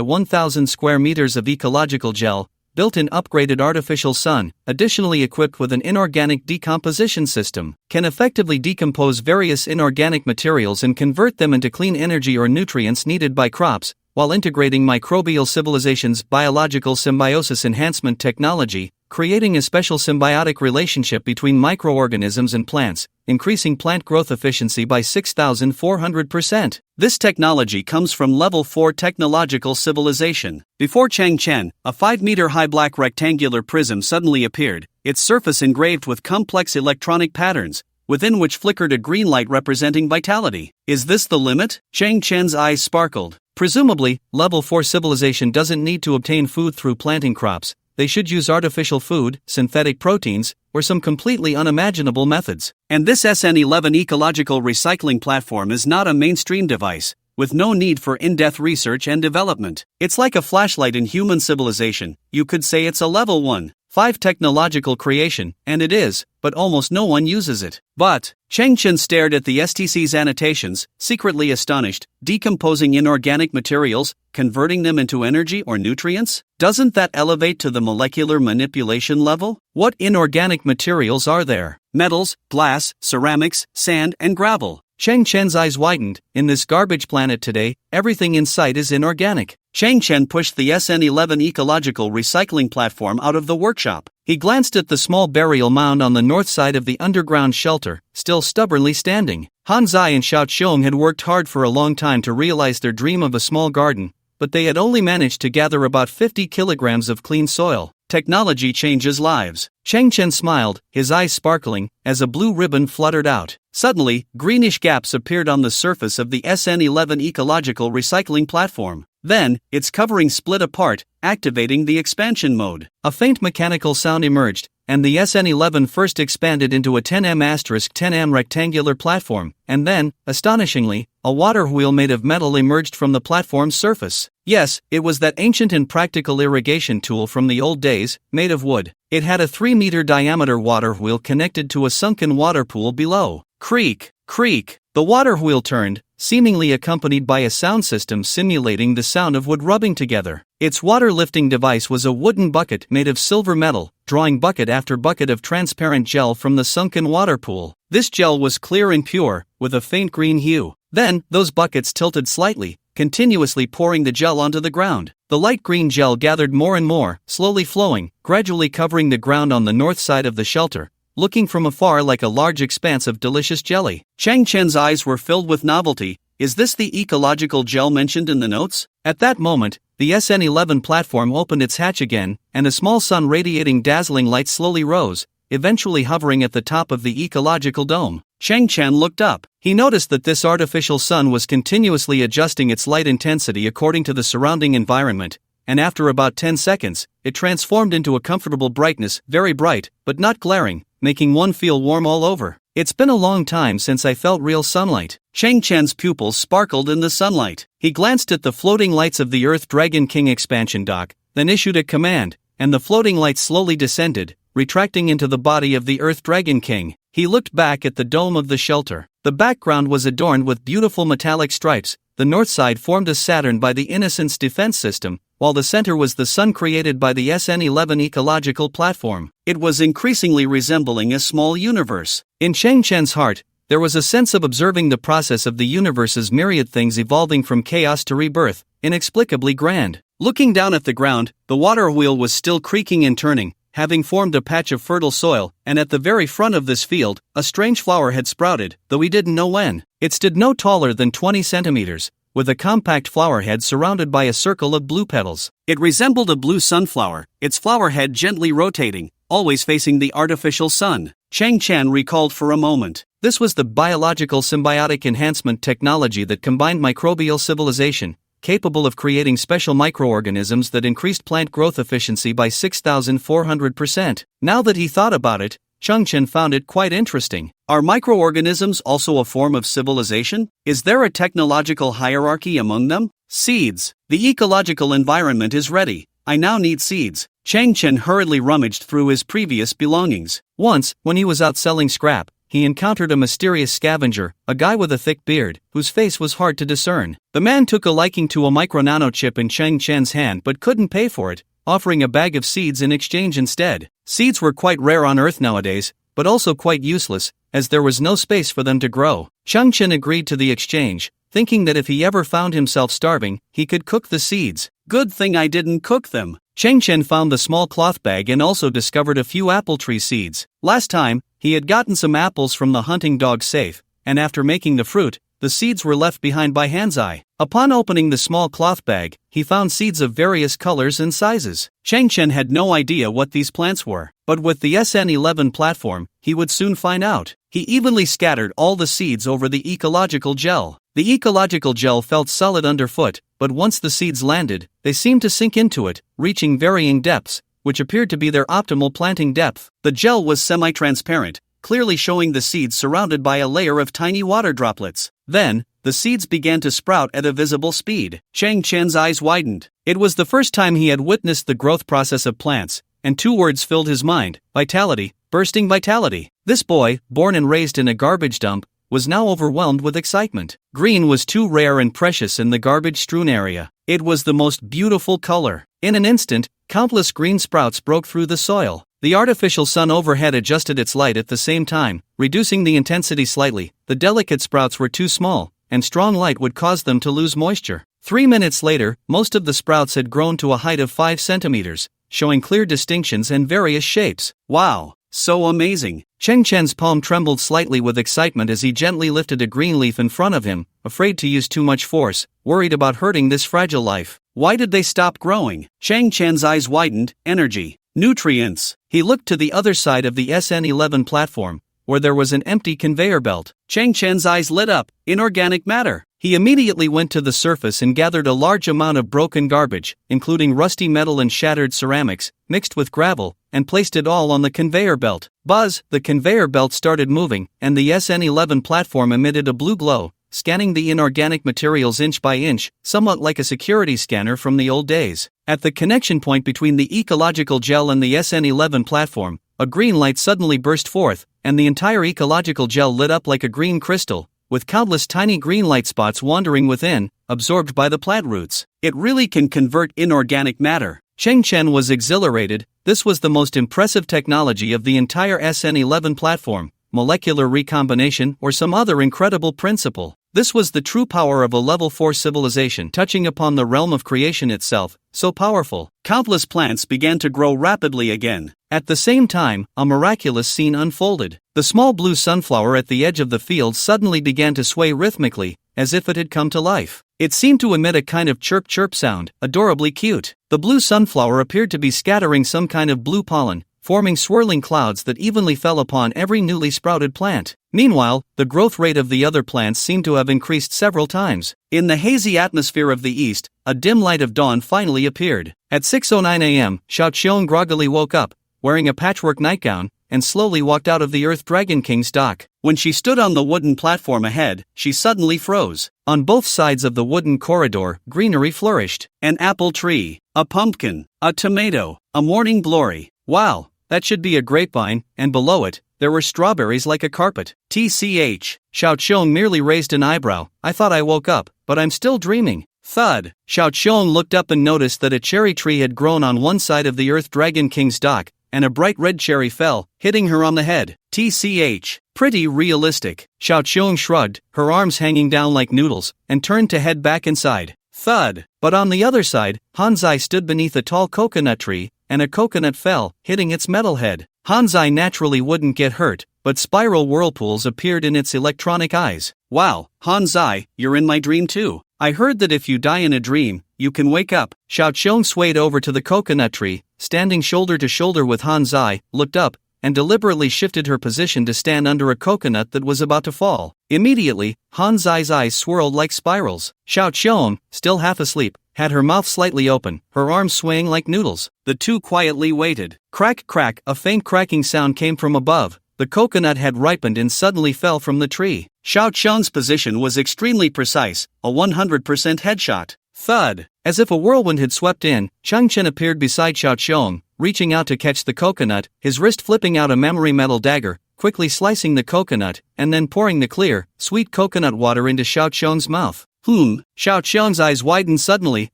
1,000 square meters of ecological gel, built-in upgraded artificial sun, additionally equipped with an inorganic decomposition system, can effectively decompose various inorganic materials and convert them into clean energy or nutrients needed by crops, while integrating microbial civilization's biological symbiosis enhancement technology, creating a special symbiotic relationship between microorganisms and plants, increasing plant growth efficiency by 6,400%. This technology comes from level 4 technological civilization. Before Chang Chen, a 5-meter-high black rectangular prism suddenly appeared, its surface engraved with complex electronic patterns, within which flickered a green light representing vitality. Is this the limit? Chang Chen's eyes sparkled. Presumably, level 4 civilization doesn't need to obtain food through planting crops. They should use artificial food, synthetic proteins, or some completely unimaginable methods. And this SN11 ecological recycling platform is not a mainstream device, with no need for in-depth research and development. It's like a flashlight in human civilization. You could say it's a level 1.5 technological creation, and it is, but almost no one uses it. But, Chang Chen stared at the STC's annotations, secretly astonished. Decomposing inorganic materials, converting them into energy or nutrients? Doesn't that elevate to the molecular manipulation level? What inorganic materials are there? Metals, glass, ceramics, sand, and gravel. Chang Chen's eyes widened. In this garbage planet today, everything in sight is inorganic. Chang Chen pushed the SN11 ecological recycling platform out of the workshop. He glanced at the small burial mound on the north side of the underground shelter, still stubbornly standing. Han Zai and Xiao Qiong had worked hard for a long time to realize their dream of a small garden, but they had only managed to gather about 50 kilograms of clean soil. Technology changes lives. Chang Chen smiled, his eyes sparkling, as a blue ribbon fluttered out. Suddenly, greenish gaps appeared on the surface of the SN11 ecological recycling platform. Then, its covering split apart, activating the expansion mode. A faint mechanical sound emerged, and the SN11 first expanded into a 10M*10M rectangular platform, and then, astonishingly, a water wheel made of metal emerged from the platform's surface. Yes, it was that ancient and practical irrigation tool from the old days, made of wood. It had a 3-meter diameter water wheel connected to a sunken water pool below. Creak, creak. The water wheel turned, seemingly accompanied by a sound system simulating the sound of wood rubbing together. Its water lifting device was a wooden bucket made of silver metal, drawing bucket after bucket of transparent gel from the sunken water pool. This gel was clear and pure, with a faint green hue. Then, those buckets tilted slightly, continuously pouring the gel onto the ground. The light green gel gathered more and more, slowly flowing, gradually covering the ground on the north side of the shelter, looking from afar like a large expanse of delicious jelly. Chang Chen's eyes were filled with novelty. Is this the ecological gel mentioned in the notes? At that moment, the SN11 platform opened its hatch again, and a small sun radiating dazzling light slowly rose, eventually hovering at the top of the ecological dome. Chang Chen looked up. He noticed that this artificial sun was continuously adjusting its light intensity according to the surrounding environment, and after about 10 seconds, it transformed into a comfortable brightness, very bright, but not glaring, making one feel warm all over. It's been a long time since I felt real sunlight. Chang Chen's pupils sparkled in the sunlight. He glanced at the floating lights of the Earth Dragon King expansion dock, then issued a command, and the floating lights slowly descended, retracting into the body of the Earth Dragon King. He looked back at the dome of the shelter. The background was adorned with beautiful metallic stripes. The north side formed a Saturn by the Innocence defense system, while the center was the sun created by the SN11 ecological platform. It was increasingly resembling a small universe. In Chang Chen's heart, there was a sense of observing the process of the universe's myriad things evolving from chaos to rebirth, inexplicably grand. Looking down at the ground, the water wheel was still creaking and turning, having formed a patch of fertile soil, and at the very front of this field, a strange flower had sprouted, though he didn't know when. It stood no taller than 20 centimeters, with a compact flower head surrounded by a circle of blue petals. It resembled a blue sunflower, its flower head gently rotating, always facing the artificial sun. Chang Chen recalled for a moment. This was the biological symbiotic enhancement technology that combined microbial civilization, capable of creating special microorganisms that increased plant growth efficiency by 6,400%. Now that he thought about it, Chang Chen found it quite interesting. Are microorganisms also a form of civilization? Is there a technological hierarchy among them? Seeds. The ecological environment is ready. I now need seeds. Chang Chen hurriedly rummaged through his previous belongings. Once, when he was out selling scrap, he encountered a mysterious scavenger, a guy with a thick beard, whose face was hard to discern. The man took a liking to a micro-nanochip in Chang Chen's hand but couldn't pay for it, offering a bag of seeds in exchange instead. Seeds were quite rare on Earth nowadays, but also quite useless, as there was no space for them to grow. Chang Chen agreed to the exchange, thinking that if he ever found himself starving, he could cook the seeds. Good thing I didn't cook them. Chang Chen found the small cloth bag and also discovered a few apple tree seeds. Last time, he had gotten some apples from the hunting dog safe, and after making the fruit, the seeds were left behind by Hanzai. Upon opening the small cloth bag, he found seeds of various colors and sizes. Chang Chen had no idea what these plants were, but with the SN11 platform, he would soon find out. He evenly scattered all the seeds over the ecological gel. The ecological gel felt solid underfoot, but once the seeds landed, they seemed to sink into it, reaching varying depths, which appeared to be their optimal planting depth. The gel was semi-transparent, clearly showing the seeds surrounded by a layer of tiny water droplets. Then, the seeds began to sprout at a visible speed. Chang Chen's eyes widened. It was the first time he had witnessed the growth process of plants, and two words filled his mind: vitality, bursting vitality. This boy, born and raised in a garbage dump, was now overwhelmed with excitement. Green was too rare and precious in the garbage-strewn area. It was the most beautiful color. In an instant, countless green sprouts broke through the soil. The artificial sun overhead adjusted its light at the same time, reducing the intensity slightly. The delicate sprouts were too small, and strong light would cause them to lose moisture. 3 minutes later, most of the sprouts had grown to a height of 5 centimeters, showing clear distinctions and various shapes. Wow! So amazing! Chang Chen's palm trembled slightly with excitement as he gently lifted a green leaf in front of him, afraid to use too much force, worried about hurting this fragile life. Why did they stop growing? Chang Chen's eyes widened. Energy. Nutrients. He looked to the other side of the SN11 platform, where there was an empty conveyor belt. Chang Chen's eyes lit up. Inorganic matter. He immediately went to the surface and gathered a large amount of broken garbage, including rusty metal and shattered ceramics, mixed with gravel, and placed it all on the conveyor belt. Buzz! The conveyor belt started moving, and the SN11 platform emitted a blue glow, scanning the inorganic materials inch by inch, somewhat like a security scanner from the old days. At the connection point between the ecological gel and the SN11 platform, a green light suddenly burst forth, and the entire ecological gel lit up like a green crystal, with countless tiny green light spots wandering within, absorbed by the plant roots. It really can convert inorganic matter. Cheng Chen was exhilarated. This was the most impressive technology of the entire SN11 platform, molecular recombination or some other incredible principle. This was the true power of a level 4 civilization touching upon the realm of creation itself, so powerful. Countless plants began to grow rapidly again. At the same time, a miraculous scene unfolded. The small blue sunflower at the edge of the field suddenly began to sway rhythmically, as if it had come to life. It seemed to emit a kind of chirp-chirp sound, adorably cute. The blue sunflower appeared to be scattering some kind of blue pollen, forming swirling clouds that evenly fell upon every newly sprouted plant. Meanwhile, the growth rate of the other plants seemed to have increased several times. In the hazy atmosphere of the east, a dim light of dawn finally appeared. At 6:09 a.m., Xiao Qiong groggily woke up, wearing a patchwork nightgown, and slowly walked out of the Earth Dragon King's dock. When she stood on the wooden platform ahead, she suddenly froze. On both sides of the wooden corridor, greenery flourished. An apple tree, a pumpkin, a tomato, a morning glory. Wow, that should be a grapevine, and below it, there were strawberries like a carpet. TCH. Xiao Qiong merely raised an eyebrow. I thought I woke up, but I'm still dreaming. Thud. Xiao Qiong looked up and noticed that a cherry tree had grown on one side of the Earth Dragon King's dock, and a bright red cherry fell, hitting her on the head. TCH. Pretty realistic. Xiao Qiong shrugged, her arms hanging down like noodles, and turned to head back inside. Thud. But on the other side, Hanzai stood beneath a tall coconut tree, and a coconut fell, hitting its metal head. Hanzai naturally wouldn't get hurt, but spiral whirlpools appeared in its electronic eyes. Wow, Hanzai, you're in my dream too. I heard that if you die in a dream, you can wake up. Xiao Qiong swayed over to the coconut tree, standing shoulder to shoulder with Hanzai, looked up, and deliberately shifted her position to stand under a coconut that was about to fall. Immediately, Hanzai's eyes swirled like spirals. Xiao Qiong, still half asleep, had her mouth slightly open, her arms swaying like noodles. The two quietly waited. Crack, crack, a faint cracking sound came from above. The coconut had ripened and suddenly fell from the tree. Xiao Qiong's position was extremely precise, a 100% headshot. Thud. As if a whirlwind had swept in, Chang Chen appeared beside Xiao Qiong, reaching out to catch the coconut, his wrist flipping out a memory metal dagger, quickly slicing the coconut, and then pouring the clear, sweet coconut water into Xiao Qiong's mouth. Xiao Qiong's eyes widened suddenly.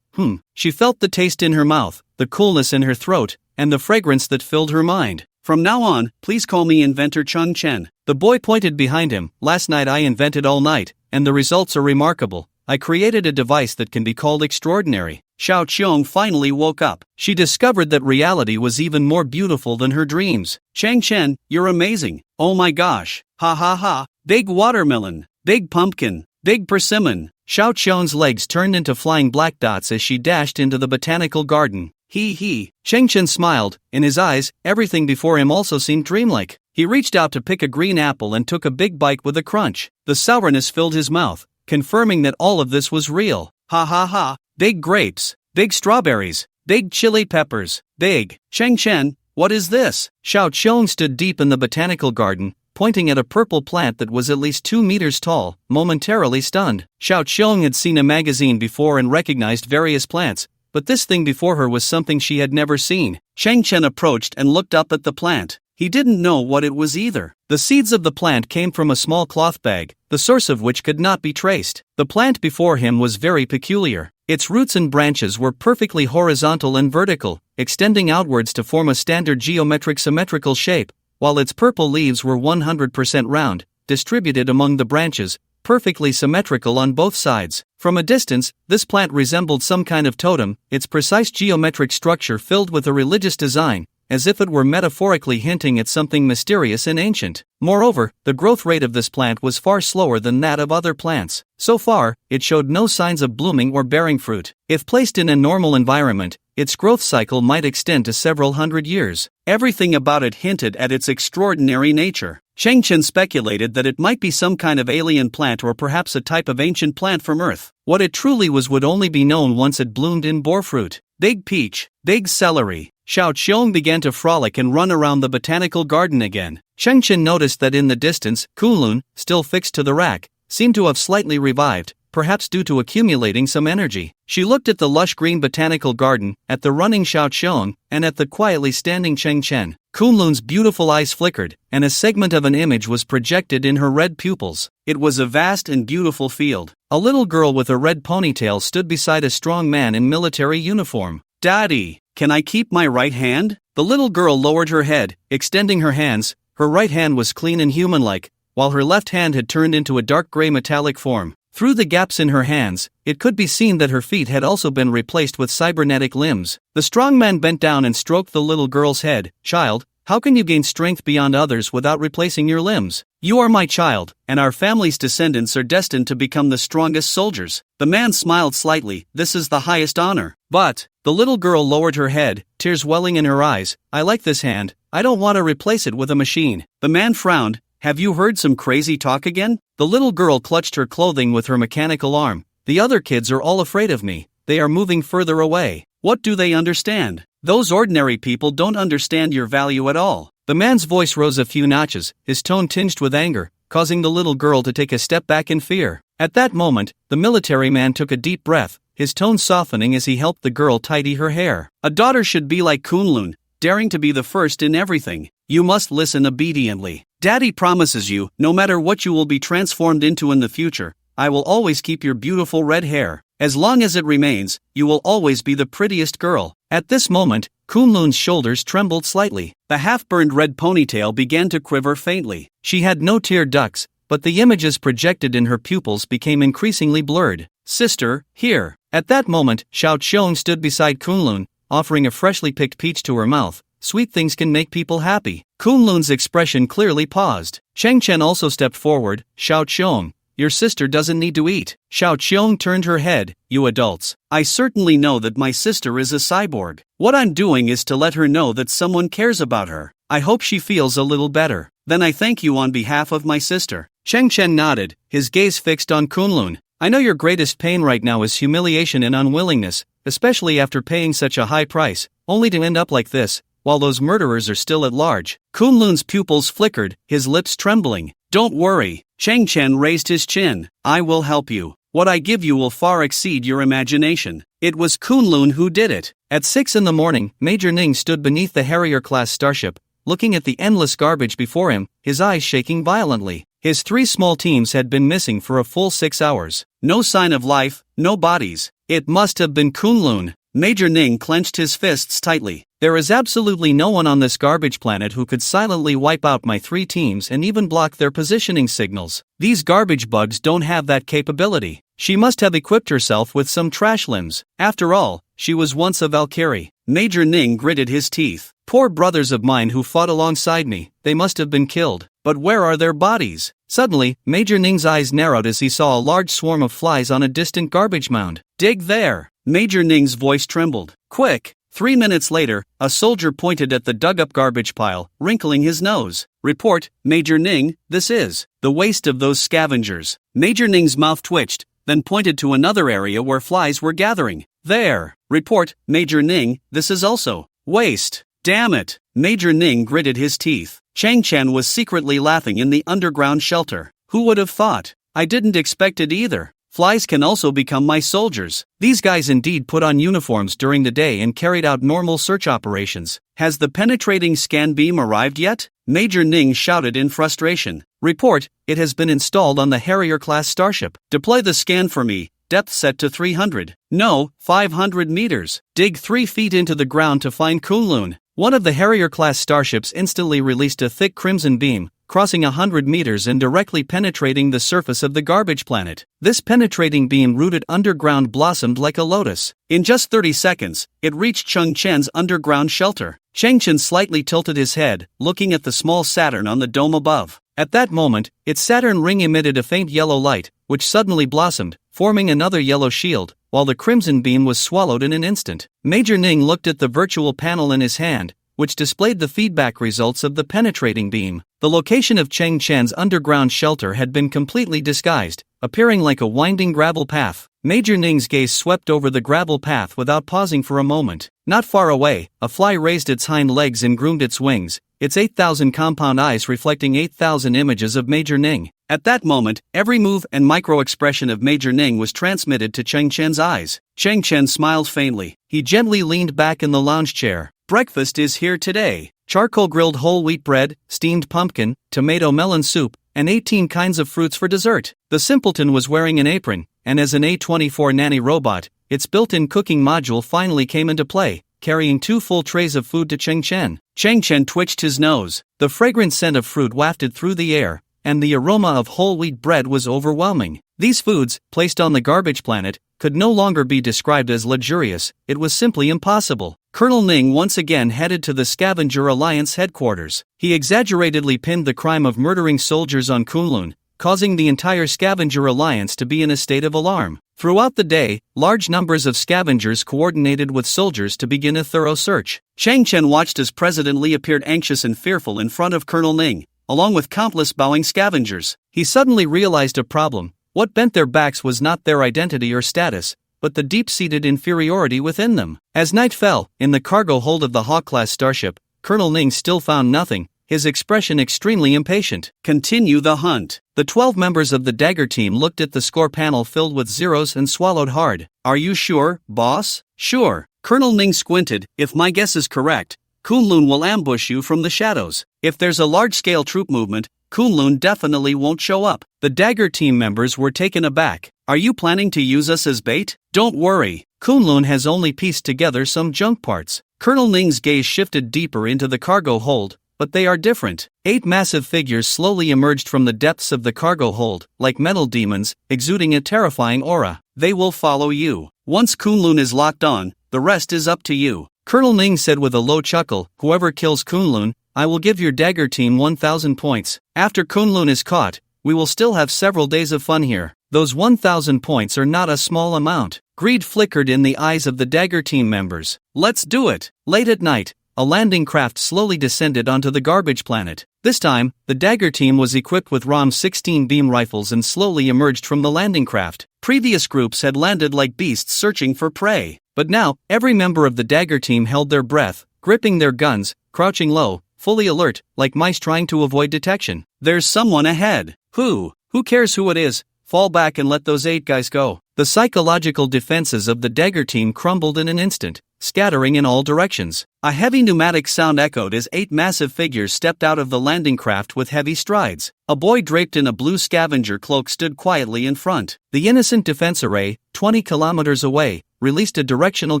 She felt the taste in her mouth, the coolness in her throat, and the fragrance that filled her mind. From now on, please call me Inventor Chang Chen. The boy pointed behind him. Last night I invented all night, and the results are remarkable. I created a device that can be called extraordinary. Xiao Qiong finally woke up. She discovered that reality was even more beautiful than her dreams. Chang Chen, you're amazing. Oh my gosh. Ha ha ha. Big watermelon. Big pumpkin. Big persimmon. Xiao Qiong's legs turned into flying black dots as she dashed into the botanical garden. He. Cheng Chen smiled. In his eyes, everything before him also seemed dreamlike. He reached out to pick a green apple and took a big bite with a crunch. The sourness filled his mouth, confirming that all of this was real. Ha ha ha. Big grapes. Big strawberries. Big chili peppers. Big. Cheng Chen, what is this? Xiao Qiong stood deep in the botanical garden, pointing at a purple plant that was at least 2 meters tall, momentarily stunned. Xiao Qiong had seen a magazine before and recognized various plants, but this thing before her was something she had never seen. Cheng Chen approached and looked up at the plant. He didn't know what it was either. The seeds of the plant came from a small cloth bag, the source of which could not be traced. The plant before him was very peculiar. Its roots and branches were perfectly horizontal and vertical, extending outwards to form a standard geometric symmetrical shape, while its purple leaves were 100% round, distributed among the branches, perfectly symmetrical on both sides. From a distance, this plant resembled some kind of totem, its precise geometric structure filled with a religious design, as if it were metaphorically hinting at something mysterious and ancient. Moreover, the growth rate of this plant was far slower than that of other plants. So far, it showed no signs of blooming or bearing fruit. If placed in a normal environment, its growth cycle might extend to several hundred years. Everything about it hinted at its extraordinary nature. Cheng Chen speculated that it might be some kind of alien plant or perhaps a type of ancient plant from Earth. What it truly was would only be known once it bloomed in boarfruit. Big peach, big celery. Xiao Qiong began to frolic and run around the botanical garden again. Cheng Chen noticed that in the distance, Kunlun, still fixed to the rack, seemed to have slightly revived, perhaps due to accumulating some energy. She looked at the lush green botanical garden, at the running Xiao Qiong, and at the quietly standing Cheng Chen. Kunlun's beautiful eyes flickered, and a segment of an image was projected in her red pupils. It was a vast and beautiful field. A little girl with a red ponytail stood beside a strong man in military uniform. "Daddy, can I keep my right hand?" The little girl lowered her head, extending her hands. Her right hand was clean and human-like, while her left hand had turned into a dark gray metallic form. Through the gaps in her hands, it could be seen that her feet had also been replaced with cybernetic limbs. The strong man bent down and stroked the little girl's head. "Child, how can you gain strength beyond others without replacing your limbs? You are my child, and our family's descendants are destined to become the strongest soldiers." The man smiled slightly. "This is the highest honor." "But," the little girl lowered her head, tears welling in her eyes, "I like this hand. I don't want to replace it with a machine." The man frowned. "Have you heard some crazy talk again?" The little girl clutched her clothing with her mechanical arm. "The other kids are all afraid of me. They are moving further away. What do they understand? Those ordinary people don't understand your value at all." The man's voice rose a few notches, his tone tinged with anger, causing the little girl to take a step back in fear. At that moment, the military man took a deep breath, his tone softening as he helped the girl tidy her hair. "A daughter should be like Kunlun, daring to be the first in everything. You must listen obediently. Daddy promises you, no matter what you will be transformed into in the future, I will always keep your beautiful red hair. As long as it remains, you will always be the prettiest girl." At this moment, Kunlun's shoulders trembled slightly. The half-burned red ponytail began to quiver faintly. She had no tear ducts, but the images projected in her pupils became increasingly blurred. "Sister, here." At that moment, Xiao Qiong stood beside Kunlun, offering a freshly picked peach to her mouth. "Sweet things can make people happy." Kunlun's expression clearly paused. Cheng Chen also stepped forward. "Xiao Qiong, your sister doesn't need to eat." Xiao Qiong turned her head. "You adults. I certainly know that my sister is a cyborg. What I'm doing is to let her know that someone cares about her. I hope she feels a little better. Then I thank you on behalf of my sister." Cheng Chen nodded, his gaze fixed on Kunlun. "I know your greatest pain right now is humiliation and unwillingness, especially after paying such a high price, only to end up like this, while those murderers are still at large." Kunlun's pupils flickered, his lips trembling. "Don't worry." Cheng Chen raised his chin. "I will help you. What I give you will far exceed your imagination." It was Kunlun who did it. At 6 in the morning, Major Ning stood beneath the Harrier-class starship, looking at the endless garbage before him, his eyes shaking violently. His 3 small teams had been missing for a full 6 hours. No sign of life, no bodies. It must have been Kunlun. Major Ning clenched his fists tightly. "There is absolutely no one on this garbage planet who could silently wipe out my 3 teams and even block their positioning signals. These garbage bugs don't have that capability. She must have equipped herself with some trash limbs. After all, she was once a Valkyrie." Major Ning gritted his teeth. "Poor brothers of mine who fought alongside me, they must have been killed. But where are their bodies?" Suddenly, Major Ning's eyes narrowed as he saw a large swarm of flies on a distant garbage mound. "Dig there." Major Ning's voice trembled. "Quick." 3 minutes later, a soldier pointed at the dug-up garbage pile, wrinkling his nose. "Report, Major Ning, this is the waste of those scavengers." Major Ning's mouth twitched, then pointed to another area where flies were gathering. "There." "Report, Major Ning, this is also waste." "Damn it." Major Ning gritted his teeth. Cheng Chen was secretly laughing in the underground shelter. "Who would have thought? I didn't expect it either. Flies can also become my soldiers." These guys indeed put on uniforms during the day and carried out normal search operations. "Has the penetrating scan beam arrived yet?" Major Ning shouted in frustration. "Report, it has been installed on the Harrier-class starship. Deploy the scan for me, depth set to 300. No, 500 meters. Dig 3 feet into the ground to find Kunlun." One of the Harrier-class starships instantly released a thick crimson beam, crossing 100 meters and directly penetrating the surface of the garbage planet. This penetrating beam rooted underground blossomed like a lotus. In just 30 seconds, it reached Cheng Chen's underground shelter. Cheng Chen slightly tilted his head, looking at the small Saturn on the dome above. At that moment, its Saturn ring emitted a faint yellow light, which suddenly blossomed, forming another yellow shield, while the crimson beam was swallowed in an instant. Major Ning looked at the virtual panel in his hand, which displayed the feedback results of the penetrating beam. The location of Cheng Chen's underground shelter had been completely disguised, appearing like a winding gravel path. Major Ning's gaze swept over the gravel path without pausing for a moment. Not far away, a fly raised its hind legs and groomed its wings, its 8,000 compound eyes reflecting 8,000 images of Major Ning. At that moment, every move and micro-expression of Major Ning was transmitted to Cheng Chen's eyes. Cheng Chen smiled faintly. He gently leaned back in the lounge chair. Breakfast is here today. Charcoal grilled whole wheat bread, steamed pumpkin, tomato melon soup, and 18 kinds of fruits for dessert. The simpleton was wearing an apron, and as an A24 nanny robot, its built-in cooking module finally came into play, carrying 2 full trays of food to Cheng Chen. Cheng Chen twitched his nose. The fragrant scent of fruit wafted through the air, and the aroma of whole wheat bread was overwhelming. These foods, placed on the garbage planet, could no longer be described as luxurious. It was simply impossible. Colonel Ning once again headed to the Scavenger Alliance headquarters. He exaggeratedly pinned the crime of murdering soldiers on Kunlun, causing the entire Scavenger Alliance to be in a state of alarm. Throughout the day, large numbers of scavengers coordinated with soldiers to begin a thorough search. Cheng Chen watched as President Li appeared anxious and fearful in front of Colonel Ning, along with countless bowing scavengers. He suddenly realized a problem. What bent their backs was not their identity or status, but the deep-seated inferiority within them. As night fell, in the cargo hold of the Hawk-class starship, Colonel Ning still found nothing, his expression extremely impatient. Continue the hunt. The 12 members of the Dagger team looked at the score panel filled with zeros and swallowed hard. Are you sure, boss? Sure. Colonel Ning squinted. If my guess is correct, Kunlun will ambush you from the shadows. If there's a large-scale troop movement, Kunlun definitely won't show up. The Dagger team members were taken aback. Are you planning to use us as bait? Don't worry, Kunlun has only pieced together some junk parts. Colonel Ning's gaze shifted deeper into the cargo hold, but they are different. 8 massive figures slowly emerged from the depths of the cargo hold, like metal demons, exuding a terrifying aura. They will follow you. Once Kunlun is locked on, the rest is up to you. Colonel Ning said with a low chuckle, whoever kills Kunlun, I will give your Dagger team 1,000 points. After Kunlun is caught, we will still have several days of fun here. Those 1,000 points are not a small amount. Greed flickered in the eyes of the Dagger team members. Let's do it. Late at night, a landing craft slowly descended onto the garbage planet. This time, the Dagger team was equipped with ROM-16 beam rifles and slowly emerged from the landing craft. Previous groups had landed like beasts searching for prey. But now, every member of the Dagger team held their breath, gripping their guns, crouching low, fully alert, like mice trying to avoid detection. There's someone ahead. Who? Who cares who it is? Fall back and let those 8 guys go. The psychological defenses of the Dagger team crumbled in an instant, scattering in all directions. A heavy pneumatic sound echoed as 8 massive figures stepped out of the landing craft with heavy strides. A boy draped in a blue scavenger cloak stood quietly in front. The innocent defense array, 20 kilometers away, released a directional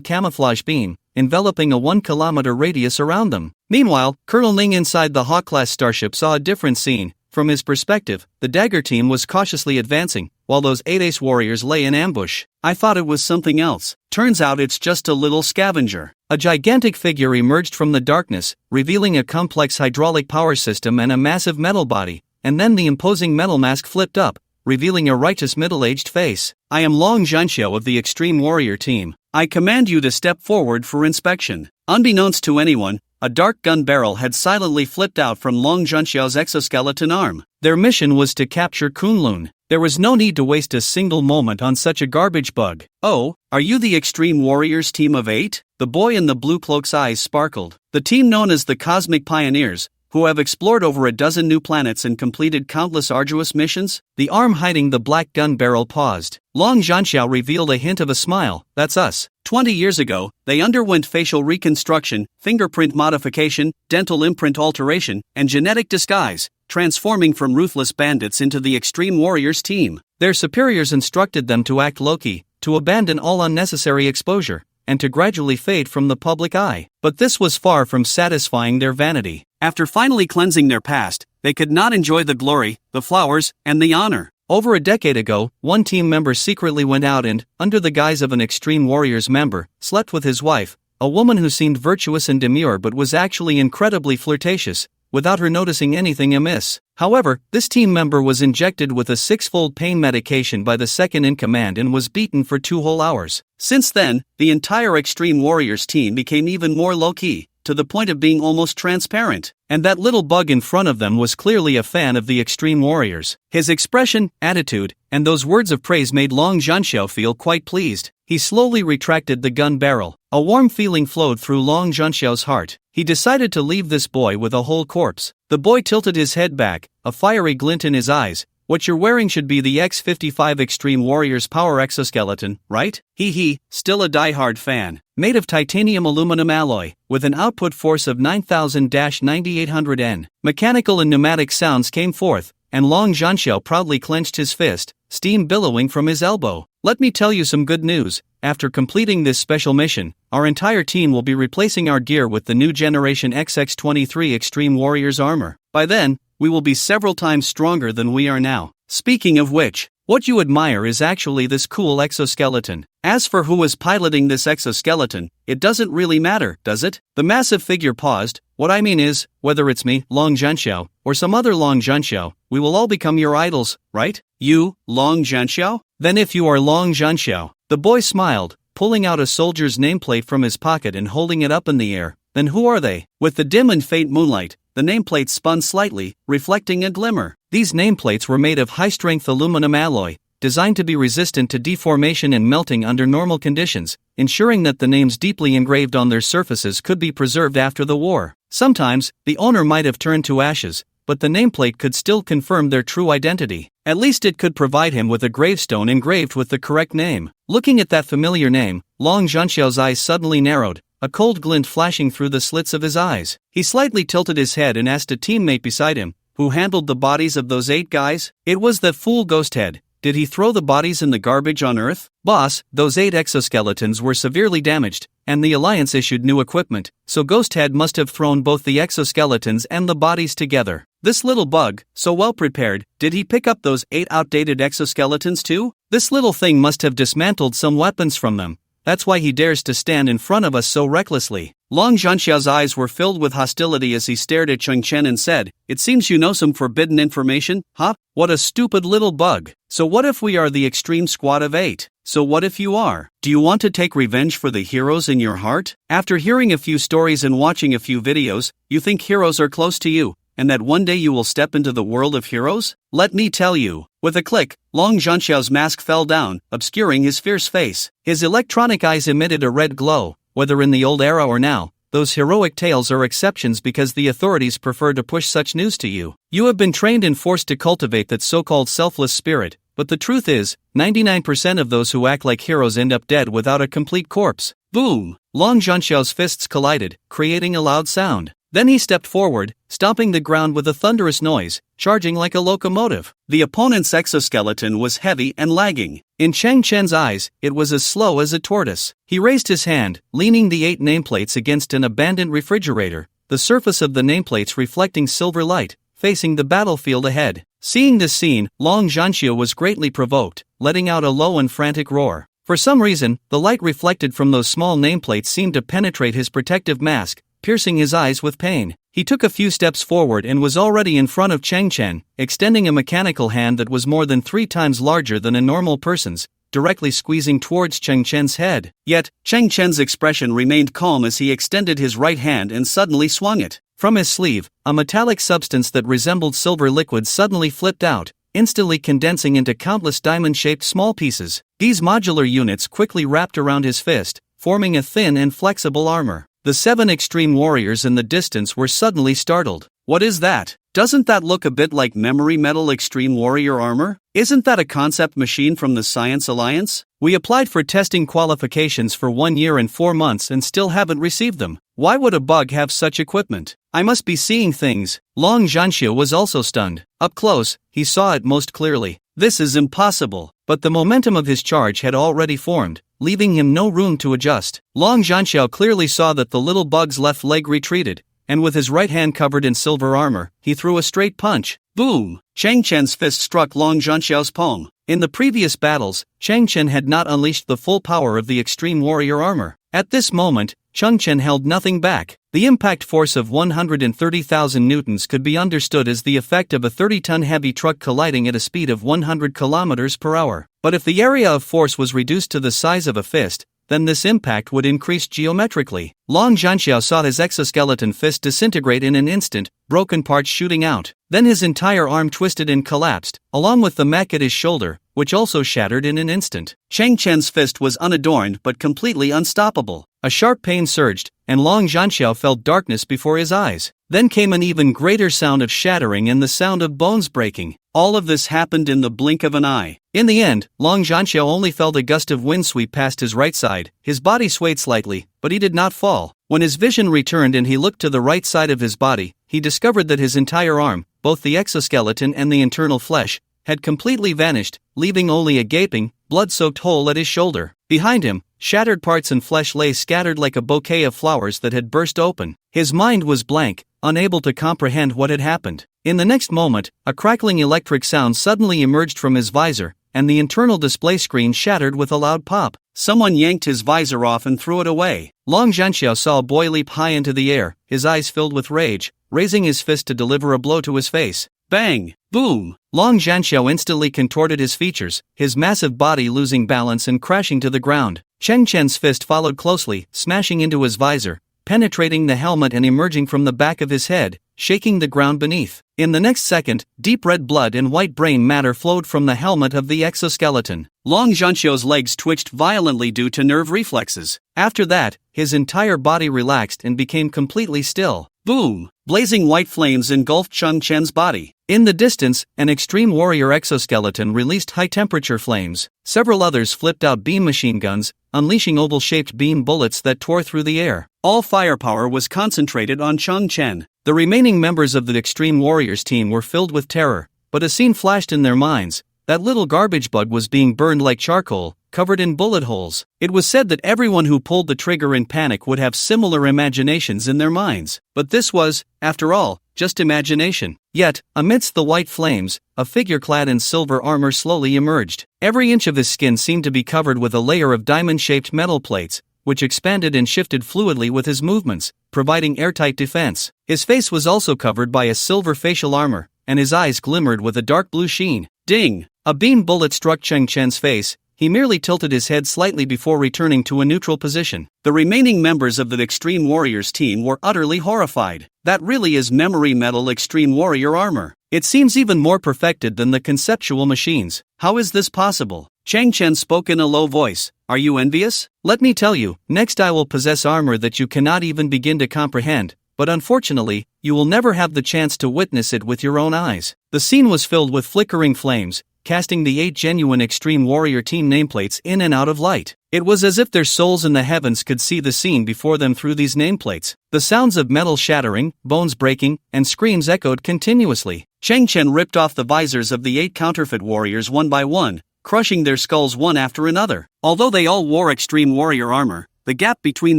camouflage beam, enveloping a 1-kilometer radius around them. Meanwhile, Colonel Ning inside the Hawk-class starship saw a different scene. From his perspective, the Dagger team was cautiously advancing, while those 8 ace warriors lay in ambush. I thought it was something else. Turns out it's just a little scavenger. A gigantic figure emerged from the darkness, revealing a complex hydraulic power system and a massive metal body, and then the imposing metal mask flipped up, revealing a righteous middle-aged face. I am Long Zhanxiu of the Extreme Warrior team. I command you to step forward for inspection. Unbeknownst to anyone, a dark gun barrel had silently flipped out from Long Zhanxiu's exoskeleton arm. Their mission was to capture Kunlun. There was no need to waste a single moment on such a garbage bug. Oh, are you the Extreme Warriors team of 8? The boy in the blue cloak's eyes sparkled. The team known as the Cosmic Pioneers, who have explored over a dozen new planets and completed countless arduous missions? The arm hiding the black gun barrel paused. Long Zhanxiu revealed a hint of a smile. That's us. 20 years ago, they underwent facial reconstruction, fingerprint modification, dental imprint alteration, and genetic disguise, transforming from ruthless bandits into the Extreme Warriors team. Their superiors instructed them to act low-key, to abandon all unnecessary exposure, and to gradually fade from the public eye. But this was far from satisfying their vanity. After finally cleansing their past, they could not enjoy the glory, the flowers, and the honor. Over a decade ago, one team member secretly went out and, under the guise of an Extreme Warriors member, slept with his wife, a woman who seemed virtuous and demure but was actually incredibly flirtatious, without her noticing anything amiss. However, this team member was injected with a 6-fold pain medication by the second-in-command and was beaten for 2 whole hours. Since then, the entire Extreme Warriors team became even more low-key, to the point of being almost transparent. And that little bug in front of them was clearly a fan of the Extreme Warriors. His expression, attitude, and those words of praise made Long Junxiao feel quite pleased. He slowly retracted the gun barrel. A warm feeling flowed through Long Junxiao's heart. He decided to leave this boy with a whole corpse. The boy tilted his head back, a fiery glint in his eyes. What you're wearing should be the X-55 Extreme Warriors Power Exoskeleton, right? Hee, still a die-hard fan. Made of titanium aluminum alloy, with an output force of 9,000-9800 N. Mechanical and pneumatic sounds came forth, and Long Junxiao proudly clenched his fist, steam billowing from his elbow. Let me tell you some good news. After completing this special mission, our entire team will be replacing our gear with the new generation XX-23 Extreme Warriors armor. By then, we will be several times stronger than we are now. Speaking of which, what you admire is actually this cool exoskeleton. As for who is piloting this exoskeleton, it doesn't really matter, does it? The massive figure paused. What I mean is, whether it's me, Long Junxiao, or some other Long Junxiao, we will all become your idols, right? You, Long Junxiao? Then if you are Long Junxiao, the boy smiled, pulling out a soldier's nameplate from his pocket and holding it up in the air. Then who are they? With the dim and faint moonlight, the nameplate spun slightly, reflecting a glimmer. These nameplates were made of high-strength aluminum alloy, designed to be resistant to deformation and melting under normal conditions, ensuring that the names deeply engraved on their surfaces could be preserved after the war. Sometimes, the owner might have turned to ashes, but the nameplate could still confirm their true identity. At least it could provide him with a gravestone engraved with the correct name. Looking at that familiar name, Long Junxiao's eyes suddenly narrowed, a cold glint flashing through the slits of his eyes. He slightly tilted his head and asked a teammate beside him, who handled the bodies of those 8 guys? It was that fool Ghosthead. Did he throw the bodies in the garbage on Earth? Boss, those 8 exoskeletons were severely damaged, and the Alliance issued new equipment, so Ghosthead must have thrown both the exoskeletons and the bodies together. This little bug, so well prepared, did he pick up those 8 outdated exoskeletons too? This little thing must have dismantled some weapons from them. That's why he dares to stand in front of us so recklessly. Long Junxiao's eyes were filled with hostility as he stared at Cheng Chen and said, "It seems you know some forbidden information, huh? What a stupid little bug. So what if we are the extreme squad of 8? So what if you are? Do you want to take revenge for the heroes in your heart? After hearing a few stories and watching a few videos, you think heroes are close to you, and that one day you will step into the world of heroes? Let me tell you." With a click, Long Junxiao's mask fell down, obscuring his fierce face. His electronic eyes emitted a red glow. Whether in the old era or now, those heroic tales are exceptions because the authorities prefer to push such news to you. You have been trained and forced to cultivate that so-called selfless spirit, but the truth is, 99% of those who act like heroes end up dead without a complete corpse. Boom! Long Junxiao's fists collided, creating a loud sound. Then he stepped forward, stomping the ground with a thunderous noise, charging like a locomotive. The opponent's exoskeleton was heavy and lagging. In Cheng Chen's eyes, it was as slow as a tortoise. He raised his hand, leaning the 8 nameplates against an abandoned refrigerator, the surface of the nameplates reflecting silver light, facing the battlefield ahead. Seeing this scene, Long Junxiao was greatly provoked, letting out a low and frantic roar. For some reason, the light reflected from those small nameplates seemed to penetrate his protective mask, piercing his eyes with pain. He took a few steps forward and was already in front of Cheng Chen, extending a mechanical hand that was more than 3 times larger than a normal person's, directly squeezing towards Cheng Chen's head. Yet, Cheng Chen's expression remained calm as he extended his right hand and suddenly swung it. From his sleeve, a metallic substance that resembled silver liquid suddenly flipped out, instantly condensing into countless diamond-shaped small pieces. These modular units quickly wrapped around his fist, forming a thin and flexible armor. The 7 extreme warriors in the distance were suddenly startled. What is that? Doesn't that look a bit like memory metal extreme warrior armor? Isn't that a concept machine from the Science Alliance? We applied for testing qualifications for 1 year and 4 months and still haven't received them. Why would a bug have such equipment? I must be seeing things. Long Junxiao was also stunned. Up close, he saw it most clearly. This is impossible. But the momentum of his charge had already formed, leaving him no room to adjust. Long Junxiao clearly saw that the little bug's left leg retreated, and with his right hand covered in silver armor, he threw a straight punch. Boom! Cheng Chen's fist struck Long Junxiao's palm. In the previous battles, Cheng Chen had not unleashed the full power of the extreme warrior armor. At this moment, Cheng Chen held nothing back. The impact force of 130,000 newtons could be understood as the effect of a 30-ton heavy truck colliding at a speed of 100 kilometers per hour. But if the area of force was reduced to the size of a fist, then this impact would increase geometrically. Long Zhanxiao saw his exoskeleton fist disintegrate in an instant, broken parts shooting out. Then his entire arm twisted and collapsed, along with the mech at his shoulder, which also shattered in an instant. Chang Chen's fist was unadorned but completely unstoppable. A sharp pain surged, and Long Zhanxiao felt darkness before his eyes. Then came an even greater sound of shattering and the sound of bones breaking. All of this happened in the blink of an eye. In the end, Long Zhanxiao only felt a gust of wind sweep past his right side. His body swayed slightly, but he did not fall. When his vision returned and he looked to the right side of his body, he discovered that his entire arm, both the exoskeleton and the internal flesh, had completely vanished, leaving only a gaping, blood-soaked hole at his shoulder. Behind him, shattered parts and flesh lay scattered like a bouquet of flowers that had burst open. His mind was blank, unable to comprehend what had happened. In the next moment, a crackling electric sound suddenly emerged from his visor, and the internal display screen shattered with a loud pop. Someone yanked his visor off and threw it away. Long Zhanxiao saw a boy leap high into the air, his eyes filled with rage, raising his fist to deliver a blow to his face. Bang! Boom! Long Zhanxiao instantly contorted his features, his massive body losing balance and crashing to the ground. Cheng Chen's fist followed closely, smashing into his visor, penetrating the helmet and emerging from the back of his head, shaking the ground beneath. In the next second, deep red blood and white brain matter flowed from the helmet of the exoskeleton. Long Zhanxiao's legs twitched violently due to nerve reflexes. After that, his entire body relaxed and became completely still. Boom! Blazing white flames engulfed Cheng Chen's body. In the distance, an extreme warrior exoskeleton released high-temperature flames. Several others flipped out beam machine guns, unleashing oval-shaped beam bullets that tore through the air. All firepower was concentrated on Cheng Chen. The remaining members of the Extreme Warriors team were filled with terror, but a scene flashed in their minds. That little garbage bug was being burned like charcoal, covered in bullet holes. It was said that everyone who pulled the trigger in panic would have similar imaginations in their minds. But this was, after all, just imagination. Yet, amidst the white flames, a figure clad in silver armor slowly emerged. Every inch of his skin seemed to be covered with a layer of diamond-shaped metal plates, which expanded and shifted fluidly with his movements, providing airtight defense. His face was also covered by a silver facial armor, and his eyes glimmered with a dark blue sheen. Ding! A beam bullet struck Cheng Chen's face. He merely tilted his head slightly before returning to a neutral position. The remaining members of the Extreme Warriors team were utterly horrified. That really is memory metal Extreme Warrior armor. It seems even more perfected than the conceptual machines. How is this possible? Cheng Chen spoke in a low voice. Are you envious? Let me tell you, next I will possess armor that you cannot even begin to comprehend, but unfortunately, you will never have the chance to witness it with your own eyes. The scene was filled with flickering flames, casting the 8 genuine Extreme Warrior team nameplates in and out of light. It was as if their souls in the heavens could see the scene before them through these nameplates. The sounds of metal shattering, bones breaking, and screams echoed continuously. Cheng Chen ripped off the visors of the 8 counterfeit warriors one by one, crushing their skulls one after another. Although they all wore Extreme Warrior armor, the gap between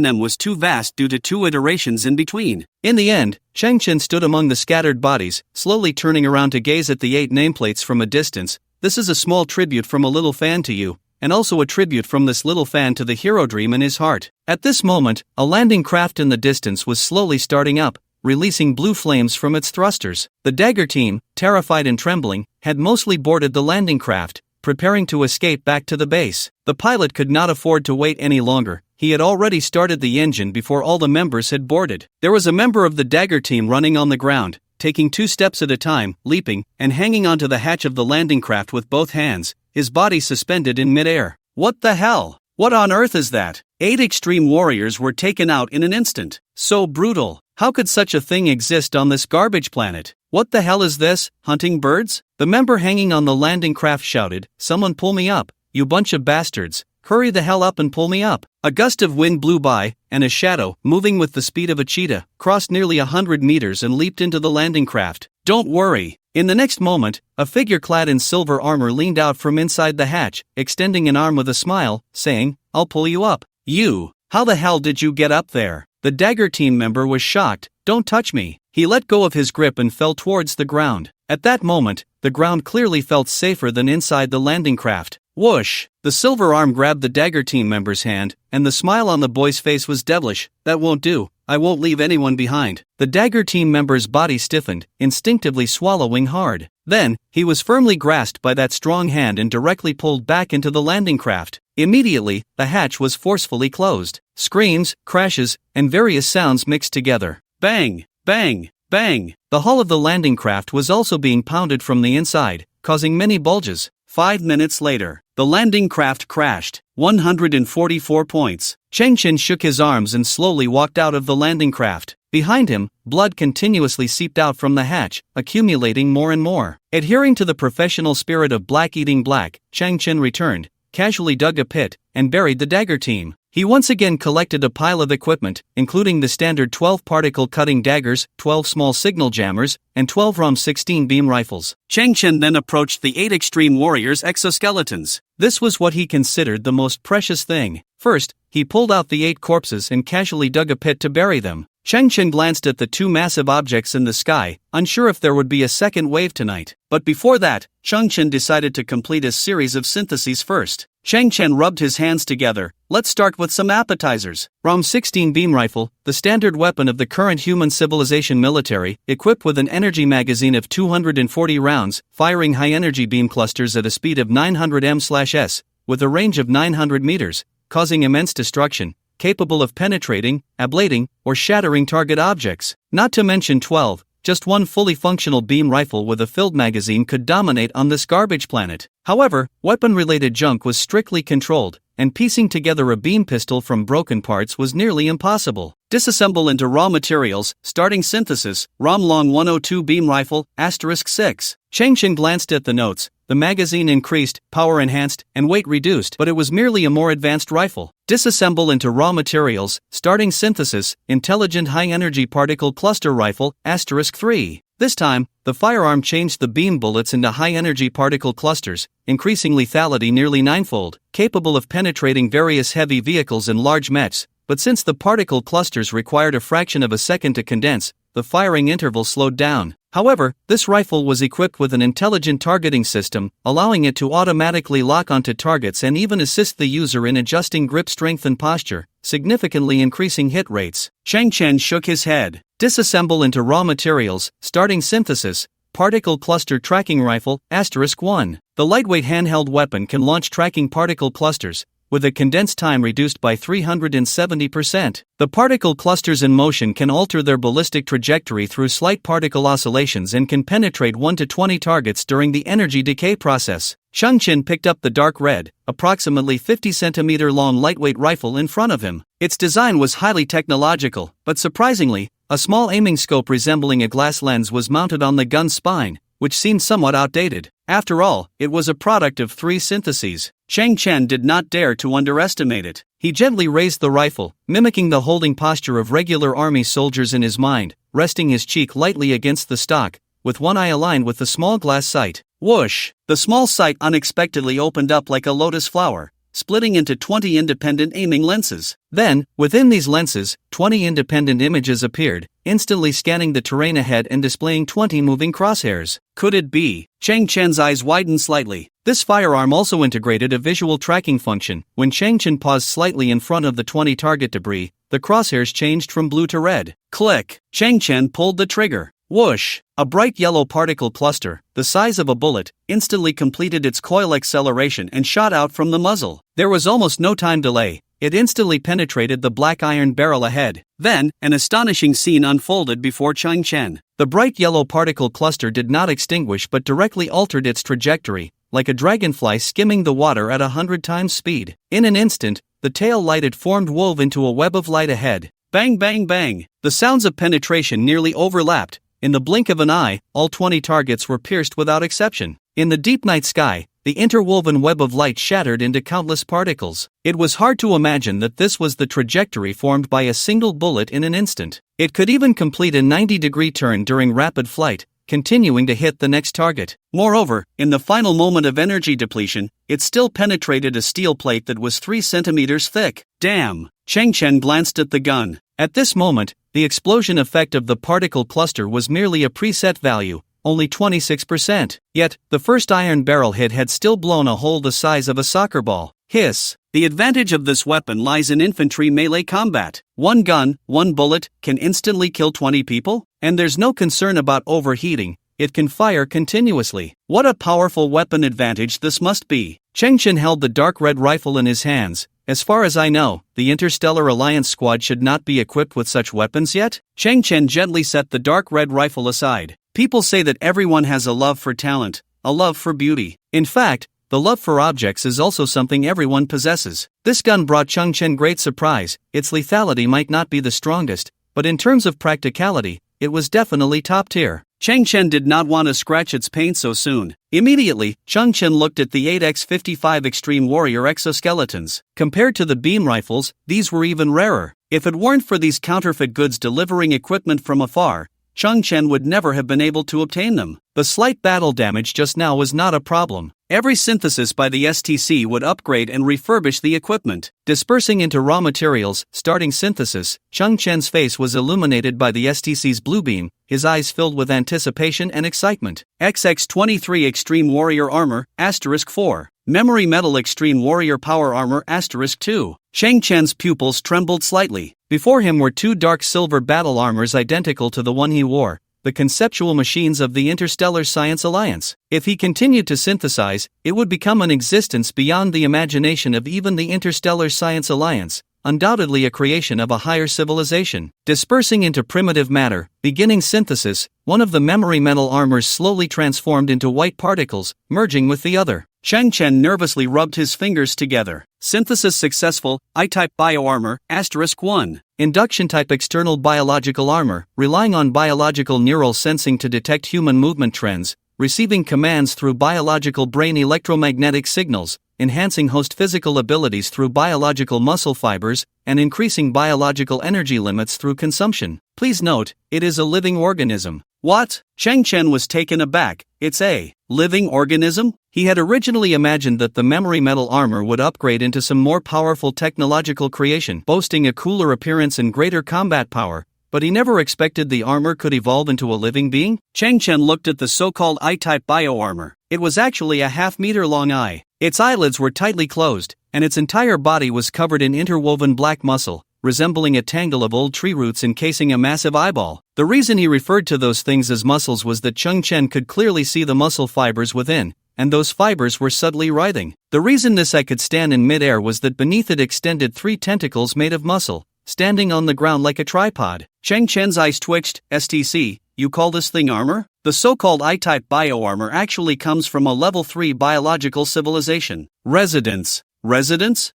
them was too vast due to 2 iterations in between. In the end, Cheng Chen stood among the scattered bodies, slowly turning around to gaze at the 8 nameplates from a distance. This is a small tribute from a little fan to you, and also a tribute from this little fan to the hero dream in his heart. At this moment, a landing craft in the distance was slowly starting up, releasing blue flames from its thrusters. The Dagger team, terrified and trembling, had mostly boarded the landing craft, preparing to escape back to the base. The pilot could not afford to wait any longer. He had already started the engine before all the members had boarded. There was a member of the Dagger team running on the ground, taking 2 steps at a time, leaping, and hanging onto the hatch of the landing craft with both hands, his body suspended in midair. What the hell? What on earth is that? 8 extreme warriors were taken out in an instant. So brutal. How could such a thing exist on this garbage planet? What the hell is this, hunting birds? The member hanging on the landing craft shouted, "Someone pull me up, you bunch of bastards. Hurry the hell up and pull me up." A gust of wind blew by, and a shadow, moving with the speed of a cheetah, crossed nearly 100 meters and leaped into the landing craft. Don't worry. In the next moment, a figure clad in silver armor leaned out from inside the hatch, extending an arm with a smile, saying, "I'll pull you up." You, how the hell did you get up there? The Dagger team member was shocked. "Don't touch me." He let go of his grip and fell towards the ground. At that moment, the ground clearly felt safer than inside the landing craft. Whoosh! The silver arm grabbed the Dagger team member's hand, and the smile on the boy's face was devilish. "That won't do. I won't leave anyone behind." The Dagger team member's body stiffened, instinctively swallowing hard. Then, he was firmly grasped by that strong hand and directly pulled back into the landing craft. Immediately, the hatch was forcefully closed. Screams, crashes, and various sounds mixed together. Bang! Bang! Bang! The hull of the landing craft was also being pounded from the inside, causing many bulges. 5 minutes later, the landing craft crashed. 144 points. Changchen shook his arms and slowly walked out of the landing craft. Behind him, blood continuously seeped out from the hatch, accumulating more and more. Adhering to the professional spirit of black eating black, Changchen returned, casually dug a pit, and buried the dagger team. He once again collected a pile of equipment, including the standard 12 particle cutting daggers, 12 small signal jammers, and 12 ROM 16 beam rifles. Changchen then approached the 8 Extreme Warriors exoskeletons. This was what he considered the most precious thing. First, he pulled out the 8 corpses and casually dug a pit to bury them. Changchen glanced at the 2 massive objects in the sky, unsure if there would be a second wave tonight. But before that, Changchen decided to complete a series of syntheses first. Changchen rubbed his hands together. Let's start with some appetizers. ROM 16 beam rifle, the standard weapon of the current human civilization military, equipped with an energy magazine of 240 rounds, firing high-energy beam clusters at a speed of 900 m/s, with a range of 900 meters, causing immense destruction, capable of penetrating, ablating, or shattering target objects. Not to mention 12. Just one fully functional beam rifle with a filled magazine could dominate on this garbage planet. However, weapon-related junk was strictly controlled, and piecing together a beam pistol from broken parts was nearly impossible. Disassemble into raw materials, starting synthesis, ROM Long 102 beam rifle, *6. Changchen glanced at the notes. The magazine increased, power enhanced, and weight reduced, but it was merely a more advanced rifle. Disassemble into raw materials, starting synthesis, intelligent high-energy particle cluster rifle, *3. This time, the firearm changed the beam bullets into high-energy particle clusters, increasing lethality nearly 9-fold, capable of penetrating various heavy vehicles and large mechs. But since the particle clusters required a fraction of a second to condense, the firing interval slowed down. However, this rifle was equipped with an intelligent targeting system, allowing it to automatically lock onto targets and even assist the user in adjusting grip strength and posture, significantly increasing hit rates. Changchen shook his head. Disassemble into raw materials, starting synthesis, particle cluster tracking rifle, *1. The lightweight handheld weapon can launch tracking particle clusters, with a condensed time reduced by 370%. The particle clusters in motion can alter their ballistic trajectory through slight particle oscillations and can penetrate 1 to 20 targets during the energy decay process. Changchen picked up the dark red, approximately 50 cm long lightweight rifle in front of him. Its design was highly technological, but surprisingly, a small aiming scope resembling a glass lens was mounted on the gun's spine, which seemed somewhat outdated. After all, it was a product of 3 syntheses. Changchen did not dare to underestimate it. He gently raised the rifle, mimicking the holding posture of regular army soldiers in his mind, resting his cheek lightly against the stock, with one eye aligned with the small glass sight. Whoosh! The small sight unexpectedly opened up like a lotus flower, splitting into 20 independent aiming lenses. Then, within these lenses, 20 independent images appeared, instantly scanning the terrain ahead and displaying 20 moving crosshairs. Could it be? Changchen's eyes widened slightly. This firearm also integrated a visual tracking function. When Changchen paused slightly in front of the 20 target debris, the crosshairs changed from blue to red. Click! Changchen pulled the trigger. Whoosh! A bright yellow particle cluster, the size of a bullet, instantly completed its coil acceleration and shot out from the muzzle. There was almost no time delay. It instantly penetrated the black iron barrel ahead. Then, an astonishing scene unfolded before Changchen. The bright yellow particle cluster did not extinguish but directly altered its trajectory, like a dragonfly skimming the water at 100 times speed. In an instant, the tail light it formed wove into a web of light ahead. Bang bang bang! The sounds of penetration nearly overlapped. In the blink of an eye, all 20 targets were pierced without exception. In the deep night sky, the interwoven web of light shattered into countless particles. It was hard to imagine that this was the trajectory formed by a single bullet in an instant. It could even complete a 90-degree turn during rapid flight, continuing to hit the next target. Moreover, in the final moment of energy depletion, it still penetrated a steel plate that was 3 centimeters thick. Damn! Changchen glanced at the gun. At this moment, the explosion effect of the particle cluster was merely a preset value, only 26%. Yet, the first iron barrel hit had still blown a hole the size of a soccer ball. Hiss! The advantage of this weapon lies in infantry melee combat. One gun, one bullet, can instantly kill 20 people? And there's no concern about overheating, it can fire continuously. What a powerful weapon advantage this must be! Cheng Chen held the dark red rifle in his hands. As far as I know, the Interstellar Alliance squad should not be equipped with such weapons yet? Cheng Chen gently set the dark red rifle aside. People say that everyone has a love for talent, a love for beauty. In fact, the love for objects is also something everyone possesses. This gun brought Cheng Chen great surprise. Its lethality might not be the strongest, but in terms of practicality, it was definitely top tier. Cheng Chen did not want to scratch its paint so soon. Immediately, Cheng Chen looked at the 8x55 Extreme Warrior exoskeletons. Compared to the beam rifles, these were even rarer. If it weren't for these counterfeit goods delivering equipment from afar, Cheng Chen would never have been able to obtain them. The slight battle damage just now was not a problem. Every synthesis by the STC would upgrade and refurbish the equipment. Dispersing into raw materials, starting synthesis, Cheng Chen's face was illuminated by the STC's blue beam, his eyes filled with anticipation and excitement. XX-23 Extreme Warrior Armor, *4. Memory Metal Extreme Warrior Power Armor, *2. Cheng Chen's pupils trembled slightly. Before him were two dark silver battle armors identical to the one he wore, the conceptual machines of the Interstellar Science Alliance. If he continued to synthesize, it would become an existence beyond the imagination of even the Interstellar Science Alliance, undoubtedly a creation of a higher civilization. Dispersing into primitive matter, beginning synthesis, one of the memory metal armors slowly transformed into white particles, merging with the other. Cheng Chen nervously rubbed his fingers together. Synthesis successful, I-type bioarmor, *1. Induction-type external biological armor, relying on biological neural sensing to detect human movement trends, receiving commands through biological brain electromagnetic signals, enhancing host physical abilities through biological muscle fibers, and increasing biological energy limits through consumption. Please note, it is a living organism. What? Cheng Chen was taken aback. It's a living organism? He had originally imagined that the memory metal armor would upgrade into some more powerful technological creation, boasting a cooler appearance and greater combat power, but he never expected the armor could evolve into a living being. Cheng Chen looked at the so-called I-type bioarmor. It was actually a half-meter-long eye. Its eyelids were tightly closed, and its entire body was covered in interwoven black muscle, resembling a tangle of old tree roots encasing a massive eyeball. The reason he referred to those things as muscles was that Cheng Chen could clearly see the muscle fibers within, and those fibers were subtly writhing. The reason this eye could stand in mid-air was that beneath it extended three tentacles made of muscle, standing on the ground like a tripod. Cheng Chen's eyes twitched. STC, you call this thing armor? The so-called I-type bioarmor actually comes from a level 3 biological civilization. Residence?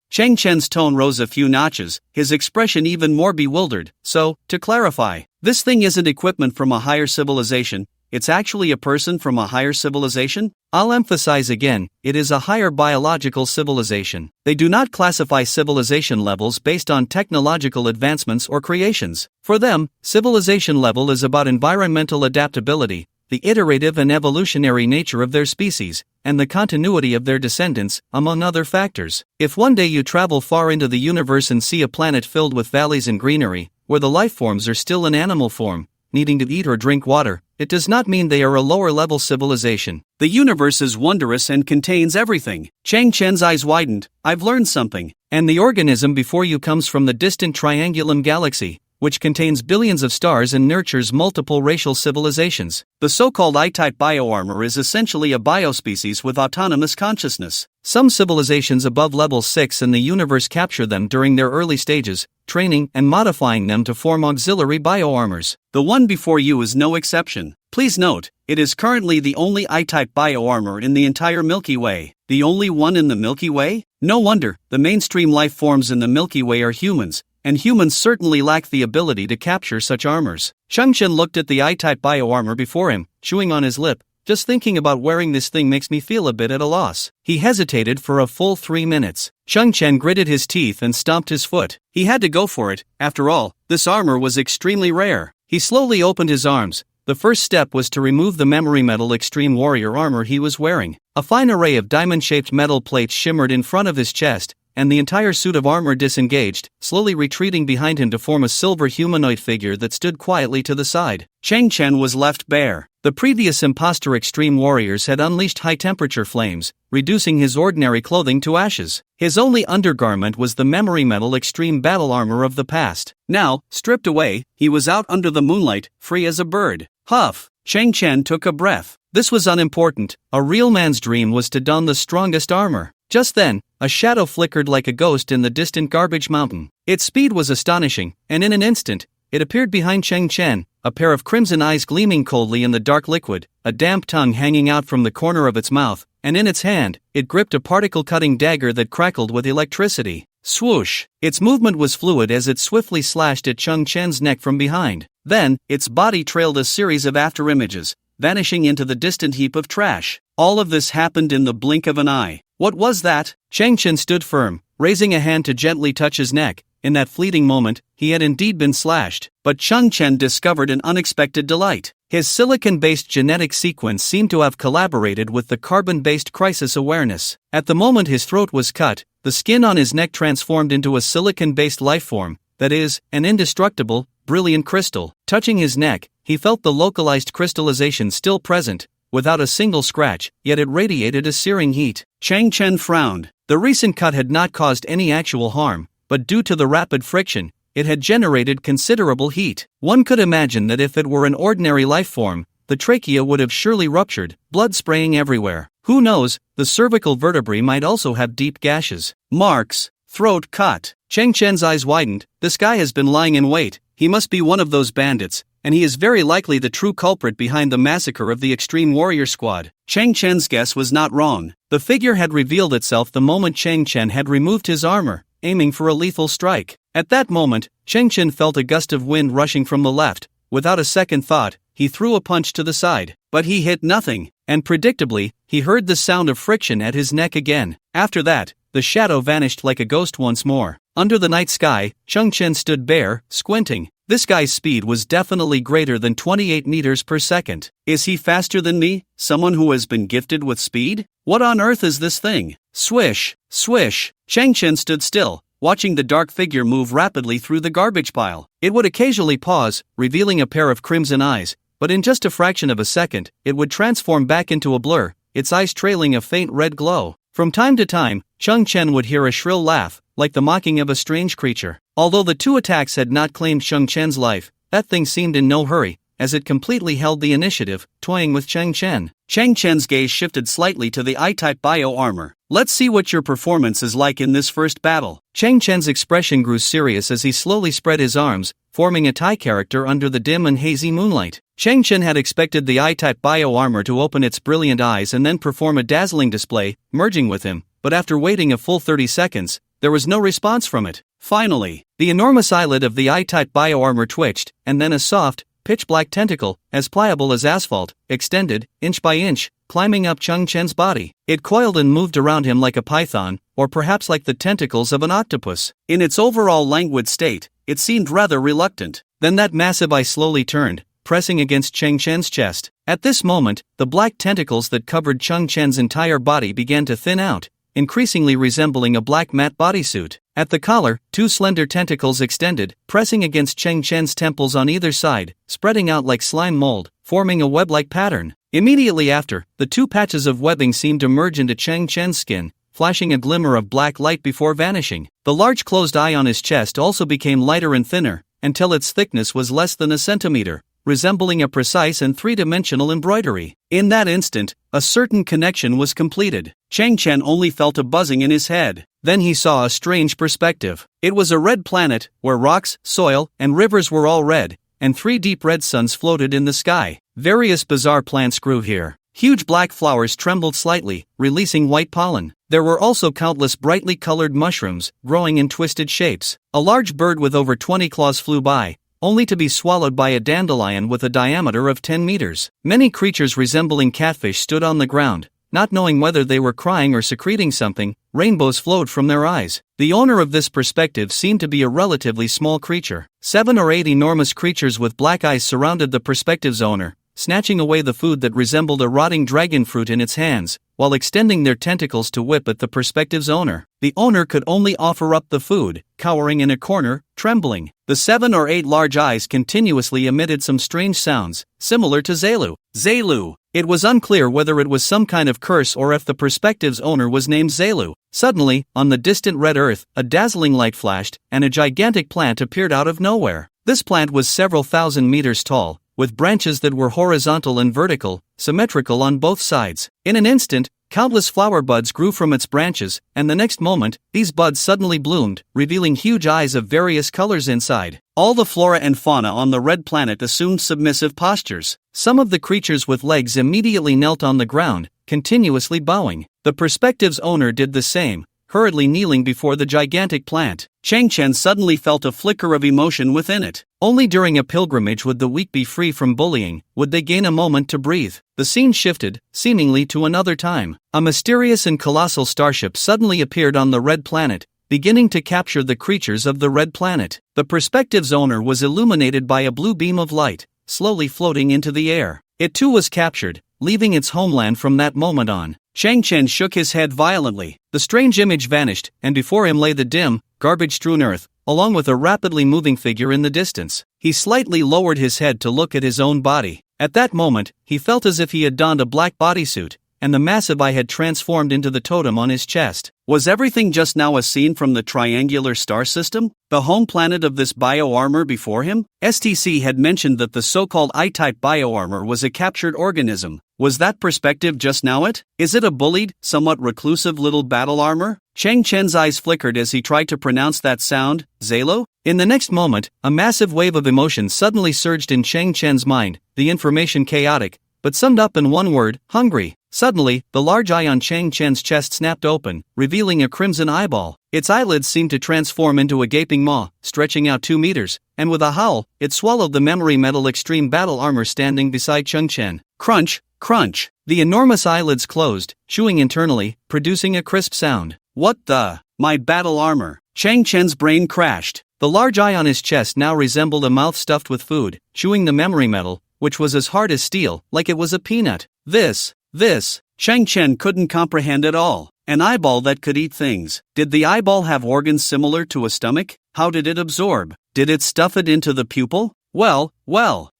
Cheng Chen's tone rose a few notches, his expression even more bewildered. So, to clarify, this thing isn't equipment from a higher civilization, it's actually a person from a higher civilization? I'll emphasize again, it is a higher biological civilization. They do not classify civilization levels based on technological advancements or creations. For them, civilization level is about environmental adaptability, the iterative and evolutionary nature of their species, and the continuity of their descendants, among other factors. If one day you travel far into the universe and see a planet filled with valleys and greenery, where the life forms are still in animal form, needing to eat or drink water, it does not mean they are a lower-level civilization. The universe is wondrous and contains everything. Cheng Chen's eyes widened. I've learned something. And the organism before you comes from the distant Triangulum galaxy, which contains billions of stars and nurtures multiple racial civilizations. The so-called I-type bioarmor is essentially a biospecies with autonomous consciousness. Some civilizations above level 6 in the universe capture them during their early stages, training and modifying them to form auxiliary bioarmors. The one before you is no exception. Please note, it is currently the only I-type bioarmor in the entire Milky Way. The only one in the Milky Way? No wonder, the mainstream life forms in the Milky Way are humans, and humans certainly lack the ability to capture such armors. Cheng Chen looked at the I-type bioarmor before him, chewing on his lip. Just thinking about wearing this thing makes me feel a bit at a loss. He hesitated for a full 3 minutes. Cheng Chen gritted his teeth and stomped his foot. He had to go for it. After all, this armor was extremely rare. He slowly opened his arms. The first step was to remove the memory metal Extreme Warrior armor he was wearing. A fine array of diamond-shaped metal plates shimmered in front of his chest, and the entire suit of armor disengaged, slowly retreating behind him to form a silver humanoid figure that stood quietly to the side. Cheng Chen was left bare. The previous imposter Extreme Warriors had unleashed high-temperature flames, reducing his ordinary clothing to ashes. His only undergarment was the memory metal Extreme battle armor of the past. Now, stripped away, he was out under the moonlight, free as a bird. Huff! Cheng Chen took a breath. This was unimportant. A real man's dream was to don the strongest armor. Just then, a shadow flickered like a ghost in the distant garbage mountain. Its speed was astonishing, and in an instant, it appeared behind Cheng Chen, a pair of crimson eyes gleaming coldly in the dark liquid, a damp tongue hanging out from the corner of its mouth, and in its hand, it gripped a particle-cutting dagger that crackled with electricity. Swoosh! Its movement was fluid as it swiftly slashed at Cheng Chen's neck from behind. Then, its body trailed a series of afterimages, vanishing into the distant heap of trash. All of this happened in the blink of an eye. What was that? Cheng Chen stood firm, raising a hand to gently touch his neck. In that fleeting moment, he had indeed been slashed. But Cheng Chen discovered an unexpected delight. His silicon-based genetic sequence seemed to have collaborated with the carbon-based crisis awareness. At the moment his throat was cut, the skin on his neck transformed into a silicon-based lifeform, that is, an indestructible, brilliant crystal. Touching his neck, he felt the localized crystallization still present, without a single scratch, yet it radiated a searing heat. Cheng Chen frowned. The recent cut had not caused any actual harm, but due to the rapid friction, it had generated considerable heat. One could imagine that if it were an ordinary life form, the trachea would have surely ruptured, blood spraying everywhere. Who knows, the cervical vertebrae might also have deep gashes. Marks. Throat cut. Cheng Chen's eyes widened. This guy has been lying in wait. He must be one of those bandits, and he is very likely the true culprit behind the massacre of the Extreme Warrior Squad. Cheng Chen's guess was not wrong. The figure had revealed itself the moment Cheng Chen had removed his armor, aiming for a lethal strike. At that moment, Cheng Chen felt a gust of wind rushing from the left. Without a second thought, he threw a punch to the side. But he hit nothing, and predictably, he heard the sound of friction at his neck again. After that, the shadow vanished like a ghost once more. Under the night sky, Cheng Chen stood bare, squinting. This guy's speed was definitely greater than 28 meters per second. Is he faster than me? Someone who has been gifted with speed? What on earth is this thing? Swish, swish. Cheng Chen stood still, watching the dark figure move rapidly through the garbage pile. It would occasionally pause, revealing a pair of crimson eyes, but in just a fraction of a second, it would transform back into a blur, its eyes trailing a faint red glow. From time to time, Cheng Chen would hear a shrill laugh, like the mocking of a strange creature. Although the two attacks had not claimed Cheng Chen's life, that thing seemed in no hurry, as it completely held the initiative, toying with Cheng Chen. Cheng Chen's gaze shifted slightly to the I-type bio armor. Let's see what your performance is like in this first battle. Cheng Chen's expression grew serious as he slowly spread his arms, forming a Thai character under the dim and hazy moonlight. Cheng Chen had expected the I-type bio armor to open its brilliant eyes and then perform a dazzling display, merging with him, but after waiting a full 30 seconds, there was no response from it. Finally, the enormous eyelid of the I-type bio armor twitched, and then a soft, pitch-black tentacle, as pliable as asphalt, extended, inch by inch, climbing up Cheng Chen's body. It coiled and moved around him like a python, or perhaps like the tentacles of an octopus. In its overall languid state, it seemed rather reluctant. Then that massive eye slowly turned, pressing against Cheng Chen's chest. At this moment, the black tentacles that covered Cheng Chen's entire body began to thin out, increasingly resembling a black matte bodysuit. At the collar, two slender tentacles extended, pressing against Cheng Chen's temples on either side, spreading out like slime mold, forming a web-like pattern. Immediately after, the two patches of webbing seemed to merge into Cheng Chen's skin, flashing a glimmer of black light before vanishing. The large closed eye on his chest also became lighter and thinner, until its thickness was less than a centimeter, resembling a precise and three-dimensional embroidery. In that instant, a certain connection was completed. Cheng Chen only felt a buzzing in his head. Then he saw a strange perspective. It was a red planet, where rocks, soil, and rivers were all red, and three deep red suns floated in the sky. Various bizarre plants grew here. Huge black flowers trembled slightly, releasing white pollen. There were also countless brightly colored mushrooms, growing in twisted shapes. A large bird with over 20 claws flew by, only to be swallowed by a dandelion with a diameter of 10 meters. Many creatures resembling catfish stood on the ground, not knowing whether they were crying or secreting something. Rainbows flowed from their eyes. The owner of this perspective seemed to be a relatively small creature. 7 or 8 enormous creatures with black eyes surrounded the perspective's owner, snatching away the food that resembled a rotting dragon fruit in its hands, while extending their tentacles to whip at the perspective's owner. The owner could only offer up the food, cowering in a corner, trembling. The 7 or 8 large eyes continuously emitted some strange sounds, similar to Zelu. Zelu. It was unclear whether it was some kind of curse or if the perspective's owner was named Zelu. Suddenly, on the distant red earth, a dazzling light flashed, and a gigantic plant appeared out of nowhere. This plant was several thousand meters tall, with branches that were horizontal and vertical, symmetrical on both sides. In an instant, Countless flower buds grew from its branches, and the next moment, these buds suddenly bloomed, revealing huge eyes of various colors inside. All the flora and fauna on the red planet assumed submissive postures. Some of the creatures with legs immediately knelt on the ground, continuously bowing. The perspective's owner did the same, hurriedly kneeling before the gigantic plant. Chang Chen suddenly felt a flicker of emotion within it. Only during a pilgrimage would the weak be free from bullying, would they gain a moment to breathe. The scene shifted, seemingly to another time. A mysterious and colossal starship suddenly appeared on the red planet, beginning to capture the creatures of the red planet. The perspective's owner was illuminated by a blue beam of light, slowly floating into the air. It too was captured, leaving its homeland from that moment on. Chang Chen shook his head violently. The strange image vanished, and before him lay the dim, garbage-strewn earth, along with a rapidly moving figure in the distance. He slightly lowered his head to look at his own body. At that moment, he felt as if he had donned a black bodysuit, and the massive eye had transformed into the totem on his chest. Was everything just now a scene from the triangular star system, the home planet of this bioarmor before him? STC had mentioned that the so-called I-type bioarmor was a captured organism. Was that perspective just now it? Is it a bullied, somewhat reclusive little battle armor? Chang Chen's eyes flickered as he tried to pronounce that sound, Zalo? In the next moment, a massive wave of emotion suddenly surged in Chang Chen's mind, the information chaotic, but summed up in one word, hungry. Suddenly, the large eye on Chang Chen's chest snapped open, revealing a crimson eyeball. Its eyelids seemed to transform into a gaping maw, stretching out 2 meters, and with a howl, it swallowed the memory metal extreme battle armor standing beside Chang Chen. Crunch, crunch. The enormous eyelids closed, chewing internally, producing a crisp sound. What the? My battle armor. Chang Chen's brain crashed. The large eye on his chest now resembled a mouth stuffed with food, chewing the memory metal, which was as hard as steel, like it was a peanut. This, Chang Chen couldn't comprehend at all. An eyeball that could eat things. Did the eyeball have organs similar to a stomach? How did it absorb? Did it stuff it into the pupil? Well,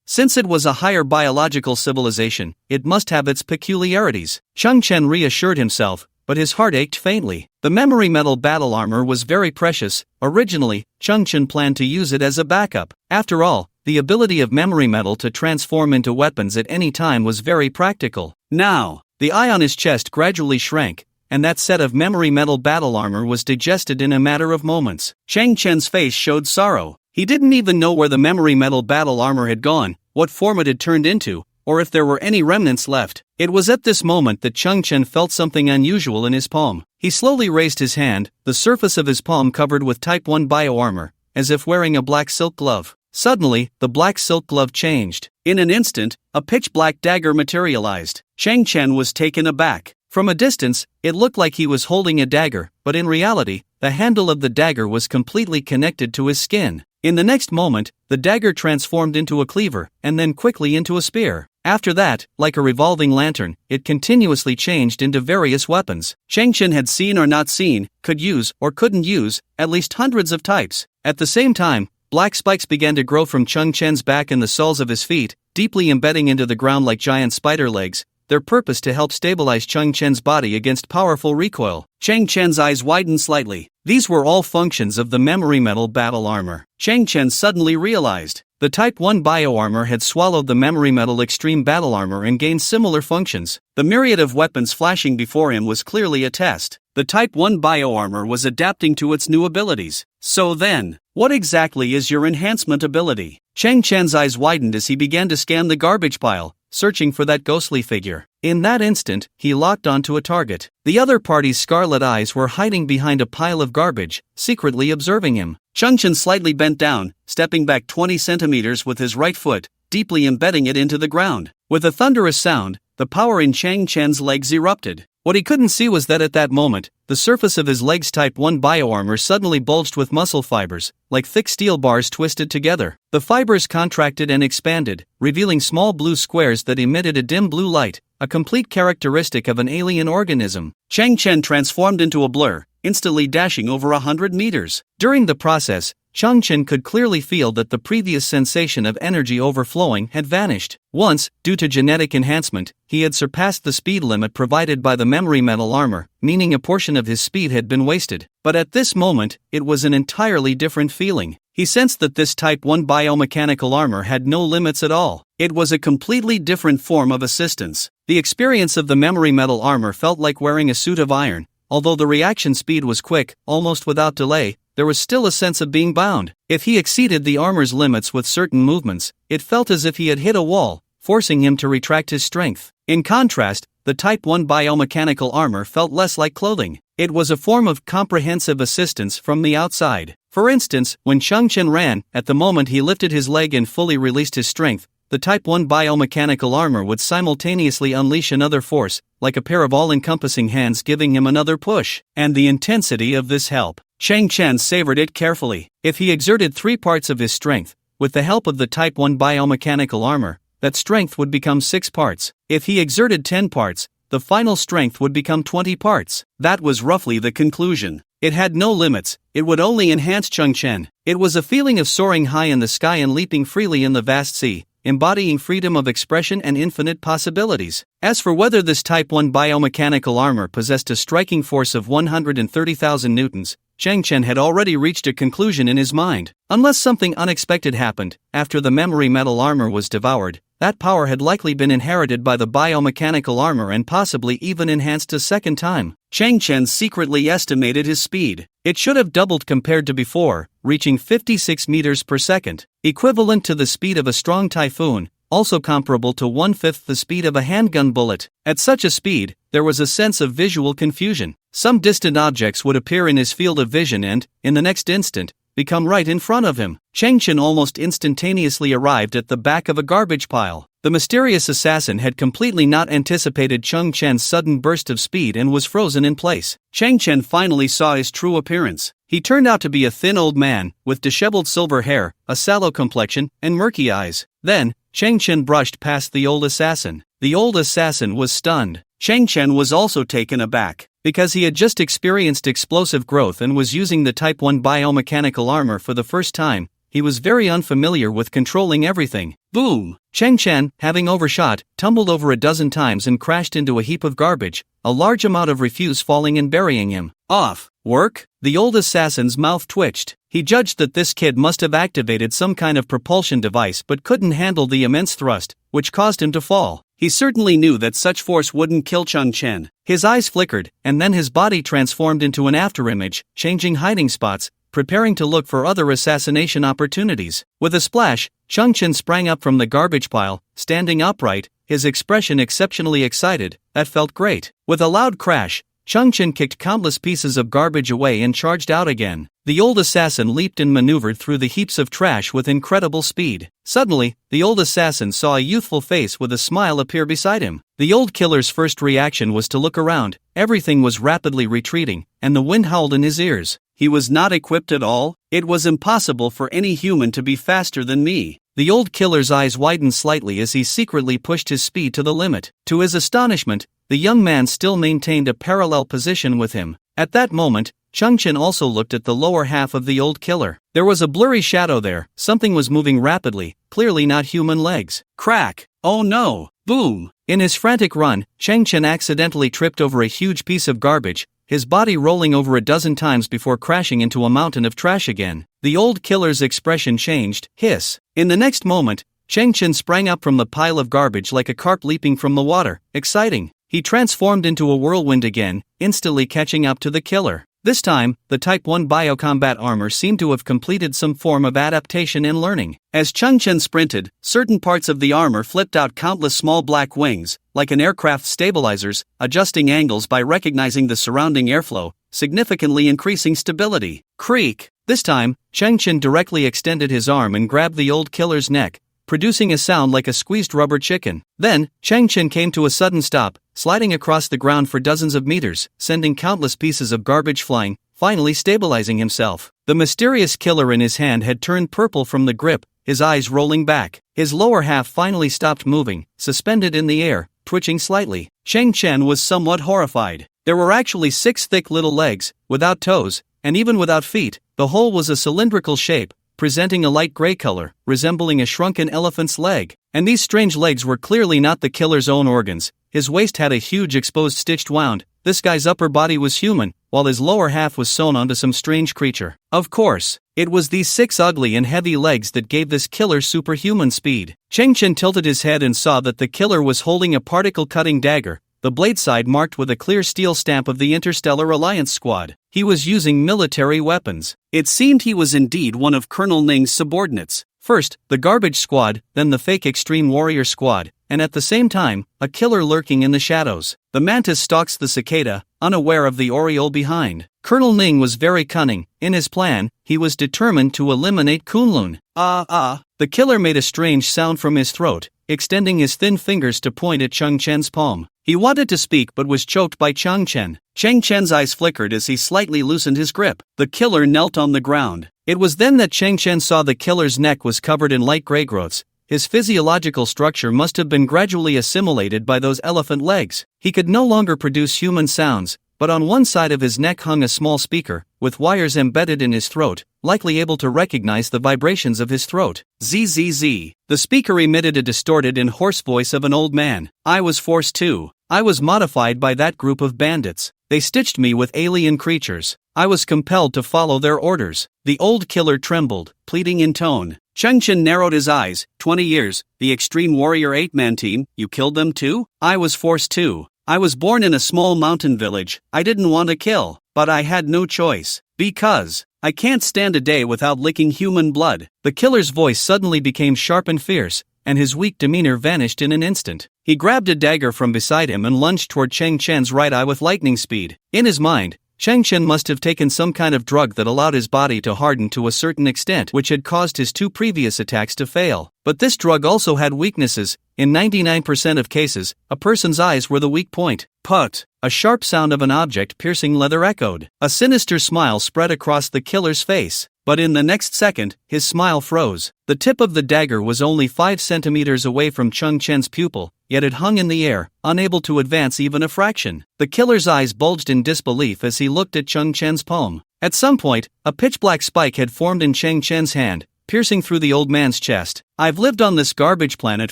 since it was a higher biological civilization, it must have its peculiarities. Chang Chen reassured himself, but his heart ached faintly. The memory metal battle armor was very precious. Originally, Chang Chen planned to use it as a backup. After all, the ability of memory metal to transform into weapons at any time was very practical. Now, the eye on his chest gradually shrank, and that set of memory metal battle armor was digested in a matter of moments. Chang Chen's face showed sorrow. He didn't even know where the memory metal battle armor had gone, what form it had turned into, or if there were any remnants left. It was at this moment that Chang Chen felt something unusual in his palm. He slowly raised his hand, the surface of his palm covered with Type 1 bioarmor, as if wearing a black silk glove. Suddenly, the black silk glove changed. In an instant, a pitch-black dagger materialized. Chang Chen was taken aback. From a distance, it looked like he was holding a dagger, but in reality, the handle of the dagger was completely connected to his skin. In the next moment, the dagger transformed into a cleaver, and then quickly into a spear. After that, like a revolving lantern, it continuously changed into various weapons. Chang Chen had seen or not seen, could use or couldn't use, at least hundreds of types. At the same time, black spikes began to grow from Chang Chen's back and the soles of his feet, deeply embedding into the ground like giant spider legs, their purpose to help stabilize Chang Chen's body against powerful recoil. Chang Chen's eyes widened slightly. These were all functions of the memory metal battle armor. Chang Chen suddenly realized. The Type 1 bioarmor had swallowed the memory metal extreme battle armor and gained similar functions. The myriad of weapons flashing before him was clearly a test. The Type 1 bioarmor was adapting to its new abilities. So then, what exactly is your enhancement ability? Chang Chen's eyes widened as he began to scan the garbage pile, searching for that ghostly figure. In that instant, he locked onto a target. The other party's scarlet eyes were hiding behind a pile of garbage, secretly observing him. Chang Chen slightly bent down, stepping back 20 centimeters with his right foot, deeply embedding it into the ground. With a thunderous sound, the power in Chang Chen's legs erupted. What he couldn't see was that at that moment, the surface of his legs' Type 1 bioarmor suddenly bulged with muscle fibers, like thick steel bars twisted together. The fibers contracted and expanded, revealing small blue squares that emitted a dim blue light, a complete characteristic of an alien organism. Chang Chen transformed into a blur, instantly dashing over 100 meters. During the process, Chang Chen could clearly feel that the previous sensation of energy overflowing had vanished. Once, due to genetic enhancement, he had surpassed the speed limit provided by the memory metal armor, meaning a portion of his speed had been wasted. But at this moment, it was an entirely different feeling. He sensed that this Type 1 biomechanical armor had no limits at all. It was a completely different form of assistance. The experience of the memory metal armor felt like wearing a suit of iron. Although the reaction speed was quick, almost without delay, there was still a sense of being bound. If he exceeded the armor's limits with certain movements, it felt as if he had hit a wall, forcing him to retract his strength. In contrast, the Type 1 biomechanical armor felt less like clothing. It was a form of comprehensive assistance from the outside. For instance, when Changchen ran, at the moment he lifted his leg and fully released his strength, the Type 1 biomechanical armor would simultaneously unleash another force, like a pair of all-encompassing hands giving him another push. And the intensity of this help. Changchen savored it carefully. If he exerted 3 parts of his strength, with the help of the Type 1 biomechanical armor, that strength would become 6 parts. If he exerted 10 parts, the final strength would become 20 parts. That was roughly the conclusion. It had no limits, it would only enhance Changchen. It was a feeling of soaring high in the sky and leaping freely in the vast sea, embodying freedom of expression and infinite possibilities. As for whether this Type 1 biomechanical armor possessed a striking force of 130,000 newtons, Changchen had already reached a conclusion in his mind. Unless something unexpected happened, after the memory metal armor was devoured, that power had likely been inherited by the biomechanical armor and possibly even enhanced a second time. Changchen secretly estimated his speed. It should have doubled compared to before, reaching 56 meters per second, equivalent to the speed of a strong typhoon, also comparable to 1/5 the speed of a handgun bullet. At such a speed, there was a sense of visual confusion. Some distant objects would appear in his field of vision and, in the next instant, become right in front of him. Changchen almost instantaneously arrived at the back of a garbage pile. The mysterious assassin had completely not anticipated Changchen's sudden burst of speed and was frozen in place. Changchen finally saw his true appearance. He turned out to be a thin old man, with disheveled silver hair, a sallow complexion, and murky eyes. Then, Changchen brushed past the old assassin. The old assassin was stunned. Changchen was also taken aback. Because he had just experienced explosive growth and was using the Type 1 biomechanical armor for the first time, he was very unfamiliar with controlling everything. Boom! Changchen, having overshot, tumbled over a dozen times and crashed into a heap of garbage, a large amount of refuse falling and burying him. Off! Work? The old assassin's mouth twitched. He judged that this kid must have activated some kind of propulsion device but couldn't handle the immense thrust, which caused him to fall. He certainly knew that such force wouldn't kill Changchen. His eyes flickered, and then his body transformed into an afterimage, changing hiding spots, preparing to look for other assassination opportunities. With a splash, Changchen sprang up from the garbage pile, standing upright, his expression exceptionally excited. That felt great. With a loud crash, Changchen kicked countless pieces of garbage away and charged out again. The old assassin leaped and maneuvered through the heaps of trash with incredible speed. Suddenly, the old assassin saw a youthful face with a smile appear beside him. The old killer's first reaction was to look around. Everything was rapidly retreating, and the wind howled in his ears. He was not equipped at all. It was impossible for any human to be faster than me. The old killer's eyes widened slightly as he secretly pushed his speed to the limit. To his astonishment, the young man still maintained a parallel position with him. At that moment, Changchen also looked at the lower half of the old killer. There was a blurry shadow there. Something was moving rapidly, clearly not human legs. Crack! Oh no! Boom! In his frantic run, Changchen accidentally tripped over a huge piece of garbage, his body rolling over a dozen times before crashing into a mountain of trash again. The old killer's expression changed. Hiss! In the next moment, Changchen sprang up from the pile of garbage like a carp leaping from the water. Exciting! He transformed into a whirlwind again, instantly catching up to the killer. This time, the Type 1 biocombat armor seemed to have completed some form of adaptation and learning. As Changchen sprinted, certain parts of the armor flipped out countless small black wings, like an aircraft's stabilizers, adjusting angles by recognizing the surrounding airflow, significantly increasing stability. Creak! This time, Changchen directly extended his arm and grabbed the old killer's neck, producing a sound like a squeezed rubber chicken. Then, Changchen came to a sudden stop, sliding across the ground for dozens of meters, sending countless pieces of garbage flying, finally stabilizing himself. The mysterious killer in his hand had turned purple from the grip, his eyes rolling back. His lower half finally stopped moving, suspended in the air, twitching slightly. Changchen was somewhat horrified. There were actually 6 thick little legs, without toes, and even without feet. The whole was a cylindrical shape, presenting a light gray color, resembling a shrunken elephant's leg. And these strange legs were clearly not the killer's own organs. His waist had a huge exposed stitched wound. This guy's upper body was human, while his lower half was sewn onto some strange creature. Of course, It was these 6 ugly and heavy legs that gave this killer superhuman speed. Chang Chen tilted his head and saw that the killer was holding a particle-cutting dagger, the blade side marked with a clear steel stamp of the Interstellar Alliance Squad. He was using military weapons. It seemed he was indeed one of Colonel Ning's subordinates. First, the Garbage Squad, then the fake Extreme Warrior Squad, and at the same time, a killer lurking in the shadows. The mantis stalks the cicada, unaware of the oriole behind. Colonel Ning was very cunning. In his plan, he was determined to eliminate Kunlun. The killer made a strange sound from his throat, extending his thin fingers to point at Chang Chen's palm. He wanted to speak but was choked by Chang Chen. Chang Chen's eyes flickered as he slightly loosened his grip. The killer knelt on the ground. It was then that Chang Chen saw the killer's neck was covered in light gray growths. His physiological structure must have been gradually assimilated by those elephant legs. He could no longer produce human sounds, but on one side of his neck hung a small speaker, with wires embedded in his throat, likely able to recognize the vibrations of his throat. Zzz. The speaker emitted a distorted and hoarse voice of an old man. I was forced to. I was modified by that group of bandits. They stitched me with alien creatures. I was compelled to follow their orders. The old killer trembled, pleading in tone. Chang Chen narrowed his eyes. 20 years, the Extreme Warrior 8-man team, you killed them too? I was forced to. I was born in a small mountain village. I didn't want to kill, but I had no choice. Because I can't stand a day without licking human blood. The killer's voice suddenly became sharp and fierce, and his weak demeanor vanished in an instant. He grabbed a dagger from beside him and lunged toward Chang Chen's right eye with lightning speed. In his mind, Chang Chen must have taken some kind of drug that allowed his body to harden to a certain extent, which had caused his 2 previous attacks to fail. But this drug also had weaknesses. In 99% of cases, a person's eyes were the weak point. Put! A sharp sound of an object piercing leather echoed. A sinister smile spread across the killer's face. But in the next second, his smile froze. The tip of the dagger was only 5 centimeters away from Chang Chen's pupil, yet it hung in the air, unable to advance even a fraction. The killer's eyes bulged in disbelief as he looked at Chang Chen's palm. At some point, a pitch-black spike had formed in Chang Chen's hand, piercing through the old man's chest. I've lived on this garbage planet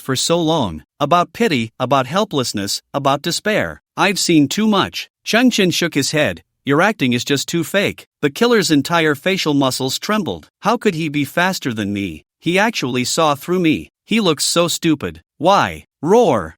for so long. About pity, about helplessness, about despair. I've seen too much. Chang Chen shook his head. Your acting is just too fake. The killer's entire facial muscles trembled. How could he be faster than me? He actually saw through me. He looks so stupid. Why? Roar!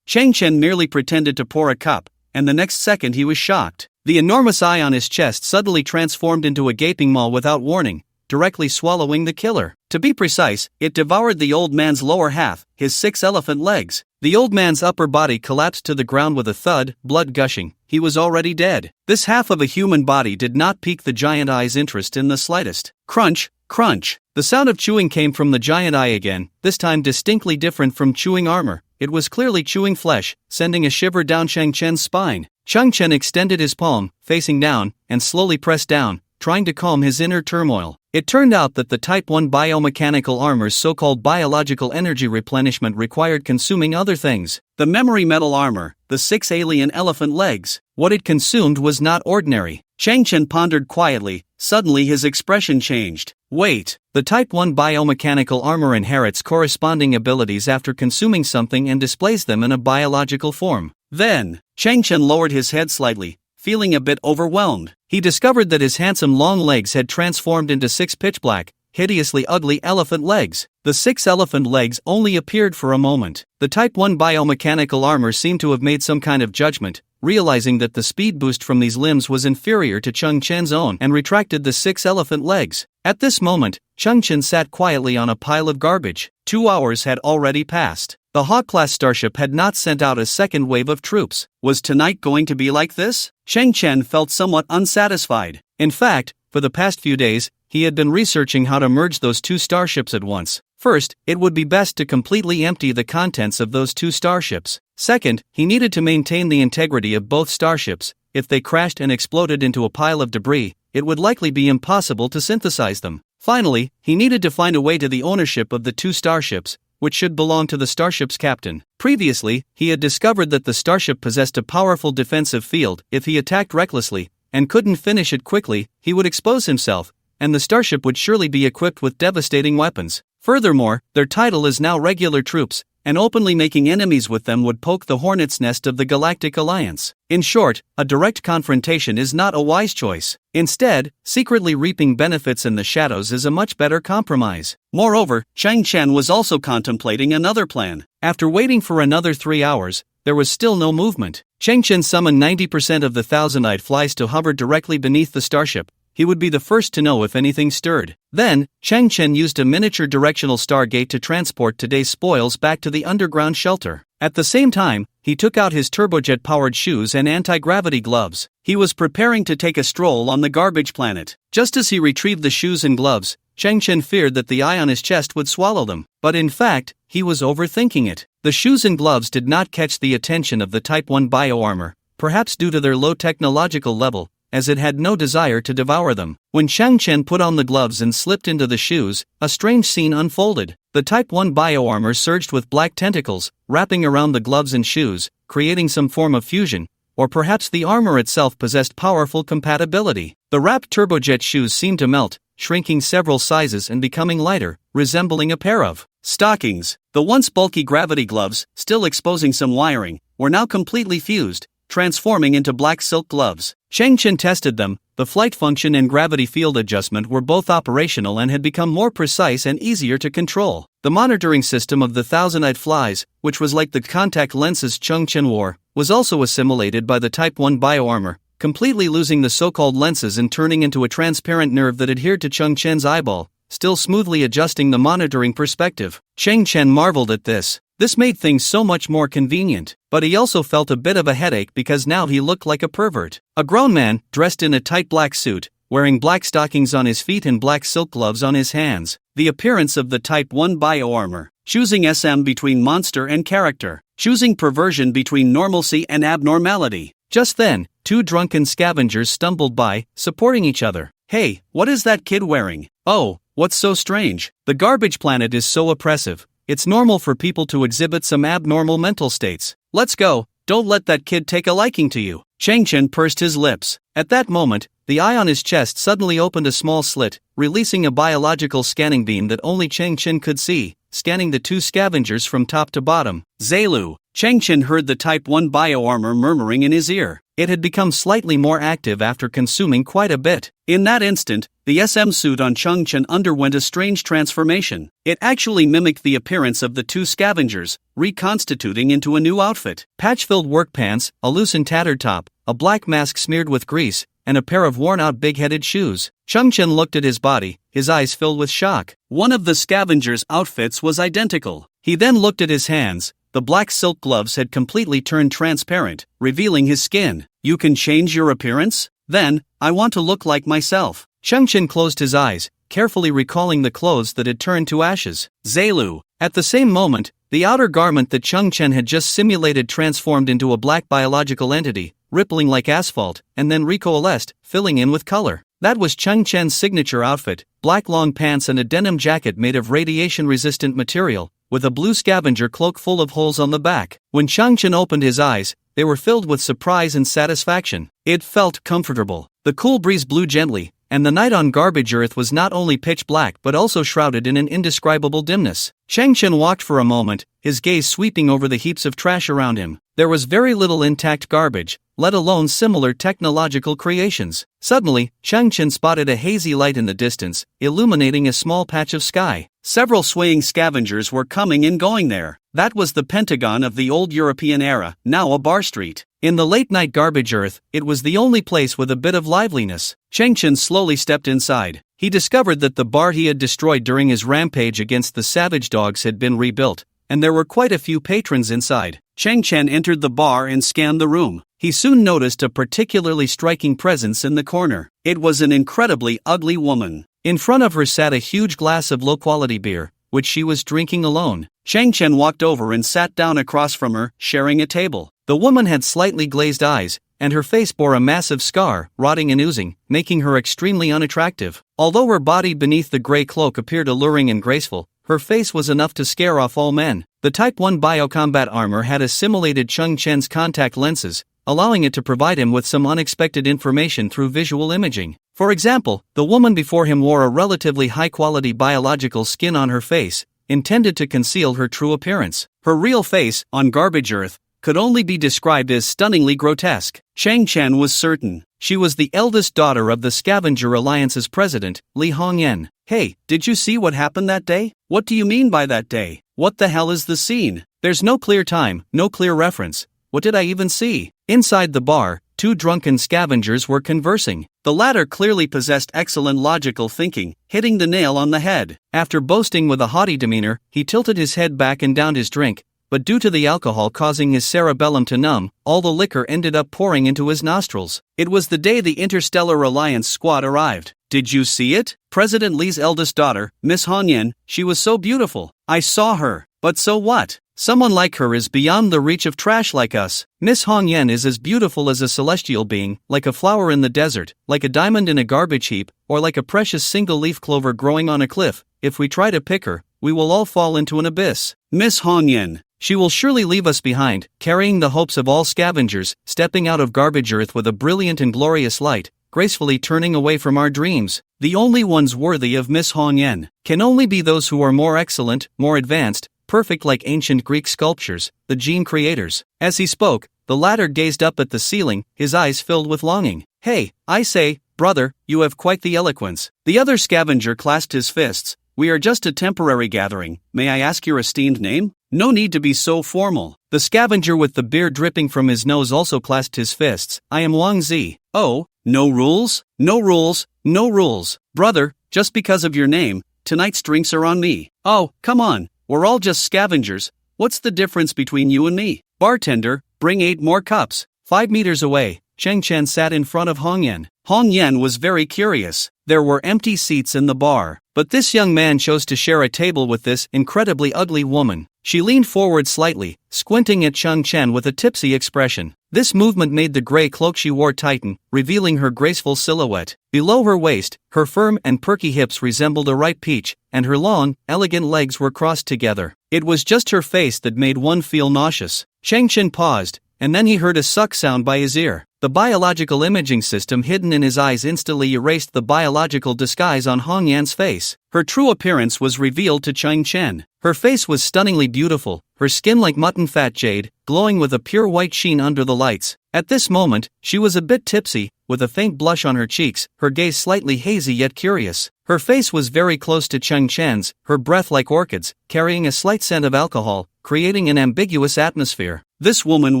Chang Chen merely pretended to pour a cup, and the next second he was shocked. The enormous eye on his chest suddenly transformed into a gaping maw without warning, directly swallowing the killer. To be precise, it devoured the old man's lower half, his 6 elephant legs. The old man's upper body collapsed to the ground with a thud, blood gushing. He was already dead. This half of a human body did not pique the giant eye's interest in the slightest. Crunch, crunch. The sound of chewing came from the giant eye again, this time distinctly different from chewing armor. It was clearly chewing flesh, sending a shiver down Chang Chen's spine. Chang Chen extended his palm, facing down, and slowly pressed down, trying to calm his inner turmoil. It turned out that the Type 1 biomechanical armor's so-called biological energy replenishment required consuming other things. The memory metal armor, the 6 alien elephant legs. What it consumed was not ordinary. Chang Chen pondered quietly. Suddenly his expression changed. Wait, the Type 1 biomechanical armor inherits corresponding abilities after consuming something and displays them in a biological form. Then, Chang Chen lowered his head slightly, feeling a bit overwhelmed. He discovered that his handsome long legs had transformed into 6 pitch-black, hideously ugly elephant legs. The 6 elephant legs only appeared for a moment. The Type 1 biomechanical armor seemed to have made some kind of judgment, realizing that the speed boost from these limbs was inferior to Chang Chen's own, and retracted the 6 elephant legs. At this moment, Chang Chen sat quietly on a pile of garbage. 2 hours had already passed. The Hawk-class starship had not sent out a second wave of troops. Was tonight going to be like this? Chang Chen felt somewhat unsatisfied. In fact, for the past few days, he had been researching how to merge those 2 starships at once. First, it would be best to completely empty the contents of those 2 starships. Second, he needed to maintain the integrity of both starships. If they crashed and exploded into a pile of debris, it would likely be impossible to synthesize them. Finally, he needed to find a way to the ownership of the 2 starships, which should belong to the starship's captain. Previously, he had discovered that the starship possessed a powerful defensive field. If he attacked recklessly, and couldn't finish it quickly, he would expose himself, and the starship would surely be equipped with devastating weapons. Furthermore, their title is now regular troops, and openly making enemies with them would poke the hornet's nest of the Galactic Alliance. In short, a direct confrontation is not a wise choice. Instead, secretly reaping benefits in the shadows is a much better compromise. Moreover, Chang Chen was also contemplating another plan. After waiting for another 3 hours, there was still no movement. Chang Chen summoned 90% of the thousand-eyed flies to hover directly beneath the starship. He would be the first to know if anything stirred. Then, Chang Chen used a miniature directional stargate to transport today's spoils back to the underground shelter. At the same time, he took out his turbojet-powered shoes and anti-gravity gloves. He was preparing to take a stroll on the garbage planet. Just as he retrieved the shoes and gloves, Chang Chen feared that the eye on his chest would swallow them. But in fact, he was overthinking it. The shoes and gloves did not catch the attention of the Type 1 bioarmor, perhaps due to their low technological level, as it had no desire to devour them. When Chang Chen put on the gloves and slipped into the shoes, a strange scene unfolded. The Type 1 bioarmor surged with black tentacles, wrapping around the gloves and shoes, creating some form of fusion, or perhaps the armor itself possessed powerful compatibility. The wrapped turbojet shoes seemed to melt, shrinking several sizes and becoming lighter, resembling a pair of stockings. The once bulky gravity gloves, still exposing some wiring, were now completely fused, transforming into black silk gloves. Chang Chen tested them. The flight function and gravity field adjustment were both operational and had become more precise and easier to control. The monitoring system of the thousand-eyed flies, which was like the contact lenses Chang Chen wore, was also assimilated by the Type 1 bioarmor, completely losing the so-called lenses and turning into a transparent nerve that adhered to Chang Chen's eyeball, still smoothly adjusting the monitoring perspective. Chang Chen marveled at this. This made things so much more convenient, but he also felt a bit of a headache because now he looked like a pervert. A grown man, dressed in a tight black suit, wearing black stockings on his feet and black silk gloves on his hands. The appearance of the Type 1 bioarmor. Choosing SM between monster and character. Choosing perversion between normalcy and abnormality. Just then, two drunken scavengers stumbled by, supporting each other. Hey, what is that kid wearing? Oh, what's so strange? The garbage planet is so oppressive. It's normal for people to exhibit some abnormal mental states. Let's go, don't let that kid take a liking to you. Chang Chen pursed his lips. At that moment, the eye on his chest suddenly opened a small slit, releasing a biological scanning beam that only Chang Chen could see, scanning the two scavengers from top to bottom. Zelu. Chang Chen heard the Type 1 bioarmor murmuring in his ear. It had become slightly more active after consuming quite a bit. In that instant, the SM suit on Chang Chen underwent a strange transformation. It actually mimicked the appearance of the two scavengers, reconstituting into a new outfit. Patch-filled work pants, a loose and tattered top, a black mask smeared with grease, and a pair of worn-out big-headed shoes. Chang Chen looked at his body, his eyes filled with shock. One of the scavengers' outfits was identical. He then looked at his hands. The black silk gloves had completely turned transparent, revealing his skin. You can change your appearance? Then, I want to look like myself. Chang Chen closed his eyes, carefully recalling the clothes that had turned to ashes. Zelu. At the same moment, the outer garment that Chang Chen had just simulated transformed into a black biological entity, rippling like asphalt, and then recoalesced, filling in with color. That was Chang Chen's signature outfit, black long pants and a denim jacket made of radiation-resistant material, with a blue scavenger cloak full of holes on the back. When Chang Chen opened his eyes, they were filled with surprise and satisfaction. It felt comfortable. The cool breeze blew gently, and the night on Garbage Earth was not only pitch black but also shrouded in an indescribable dimness. Chang Chen walked for a moment, his gaze sweeping over the heaps of trash around him. There was very little intact garbage, let alone similar technological creations. Suddenly, Chang Chen spotted a hazy light in the distance, illuminating a small patch of sky. Several swaying scavengers were coming and going there. That was the Pentagon of the old European era, now a bar street. In the late-night Garbage Earth, it was the only place with a bit of liveliness. Chang Chen slowly stepped inside. He discovered that the bar he had destroyed during his rampage against the savage dogs had been rebuilt, and there were quite a few patrons inside. Chang Chen entered the bar and scanned the room. He soon noticed a particularly striking presence in the corner. It was an incredibly ugly woman. In front of her sat a huge glass of low-quality beer, which she was drinking alone. Chang Chen walked over and sat down across from her, sharing a table. The woman had slightly glazed eyes, and her face bore a massive scar, rotting and oozing, making her extremely unattractive. Although her body beneath the gray cloak appeared alluring and graceful, her face was enough to scare off all men. The Type 1 biocombat armor had assimilated Chang Chen's contact lenses, allowing it to provide him with some unexpected information through visual imaging. For example, the woman before him wore a relatively high-quality biological skin on her face, intended to conceal her true appearance. Her real face, on garbage earth, could only be described as stunningly grotesque. Chang Chen was certain. She was the eldest daughter of the Scavenger Alliance's president, Li Hongyan. Hey, did you see what happened that day? What do you mean by that day? What the hell is the scene? There's no clear time, no clear reference. What did I even see? Inside the bar, two drunken scavengers were conversing. The latter clearly possessed excellent logical thinking, hitting the nail on the head. After boasting with a haughty demeanor, he tilted his head back and downed his drink, but due to the alcohol causing his cerebellum to numb, all the liquor ended up pouring into his nostrils. It was the day the Interstellar Alliance squad arrived. Did you see it? President Li's eldest daughter, Miss Hongyan, she was so beautiful. I saw her. But so what? Someone like her is beyond the reach of trash like us. Miss Hongyan is as beautiful as a celestial being, like a flower in the desert, like a diamond in a garbage heap, or like a precious single-leaf clover growing on a cliff. If we try to pick her, we will all fall into an abyss. Miss Hongyan. She will surely leave us behind, carrying the hopes of all scavengers, stepping out of garbage earth with a brilliant and glorious light, gracefully turning away from our dreams. The only ones worthy of Miss Hongyan can only be those who are more excellent, more advanced, perfect like ancient Greek sculptures, the gene creators. As he spoke, the latter gazed up at the ceiling, his eyes filled with longing. Hey, I say, brother, you have quite the eloquence. The other scavenger clasped his fists. We are just a temporary gathering. May I ask your esteemed name? No need to be so formal. The scavenger with the beer dripping from his nose also clasped his fists. I am Wang Zi. Oh, no rules? No rules, no rules. Brother, just because of your name, tonight's drinks are on me. Oh, come on, we're all just scavengers. What's the difference between you and me? Bartender, bring 8 more cups. 5 meters away, Cheng Chen sat in front of Hongyan. Hongyan was very curious. There were empty seats in the bar, but this young man chose to share a table with this incredibly ugly woman. She leaned forward slightly, squinting at Cheng Chen with a tipsy expression. This movement made the gray cloak she wore tighten, revealing her graceful silhouette. Below her waist, her firm and perky hips resembled a ripe peach, and her long, elegant legs were crossed together. It was just her face that made one feel nauseous. Cheng Chen paused, and then he heard a suck sound by his ear. The biological imaging system hidden in his eyes instantly erased the biological disguise on Hongyan's face. Her true appearance was revealed to Cheng Chen. Her face was stunningly beautiful, her skin like mutton fat jade, glowing with a pure white sheen under the lights. At this moment, she was a bit tipsy, with a faint blush on her cheeks, her gaze slightly hazy yet curious. Her face was very close to Cheng Chen's, her breath like orchids, carrying a slight scent of alcohol, creating an ambiguous atmosphere. This woman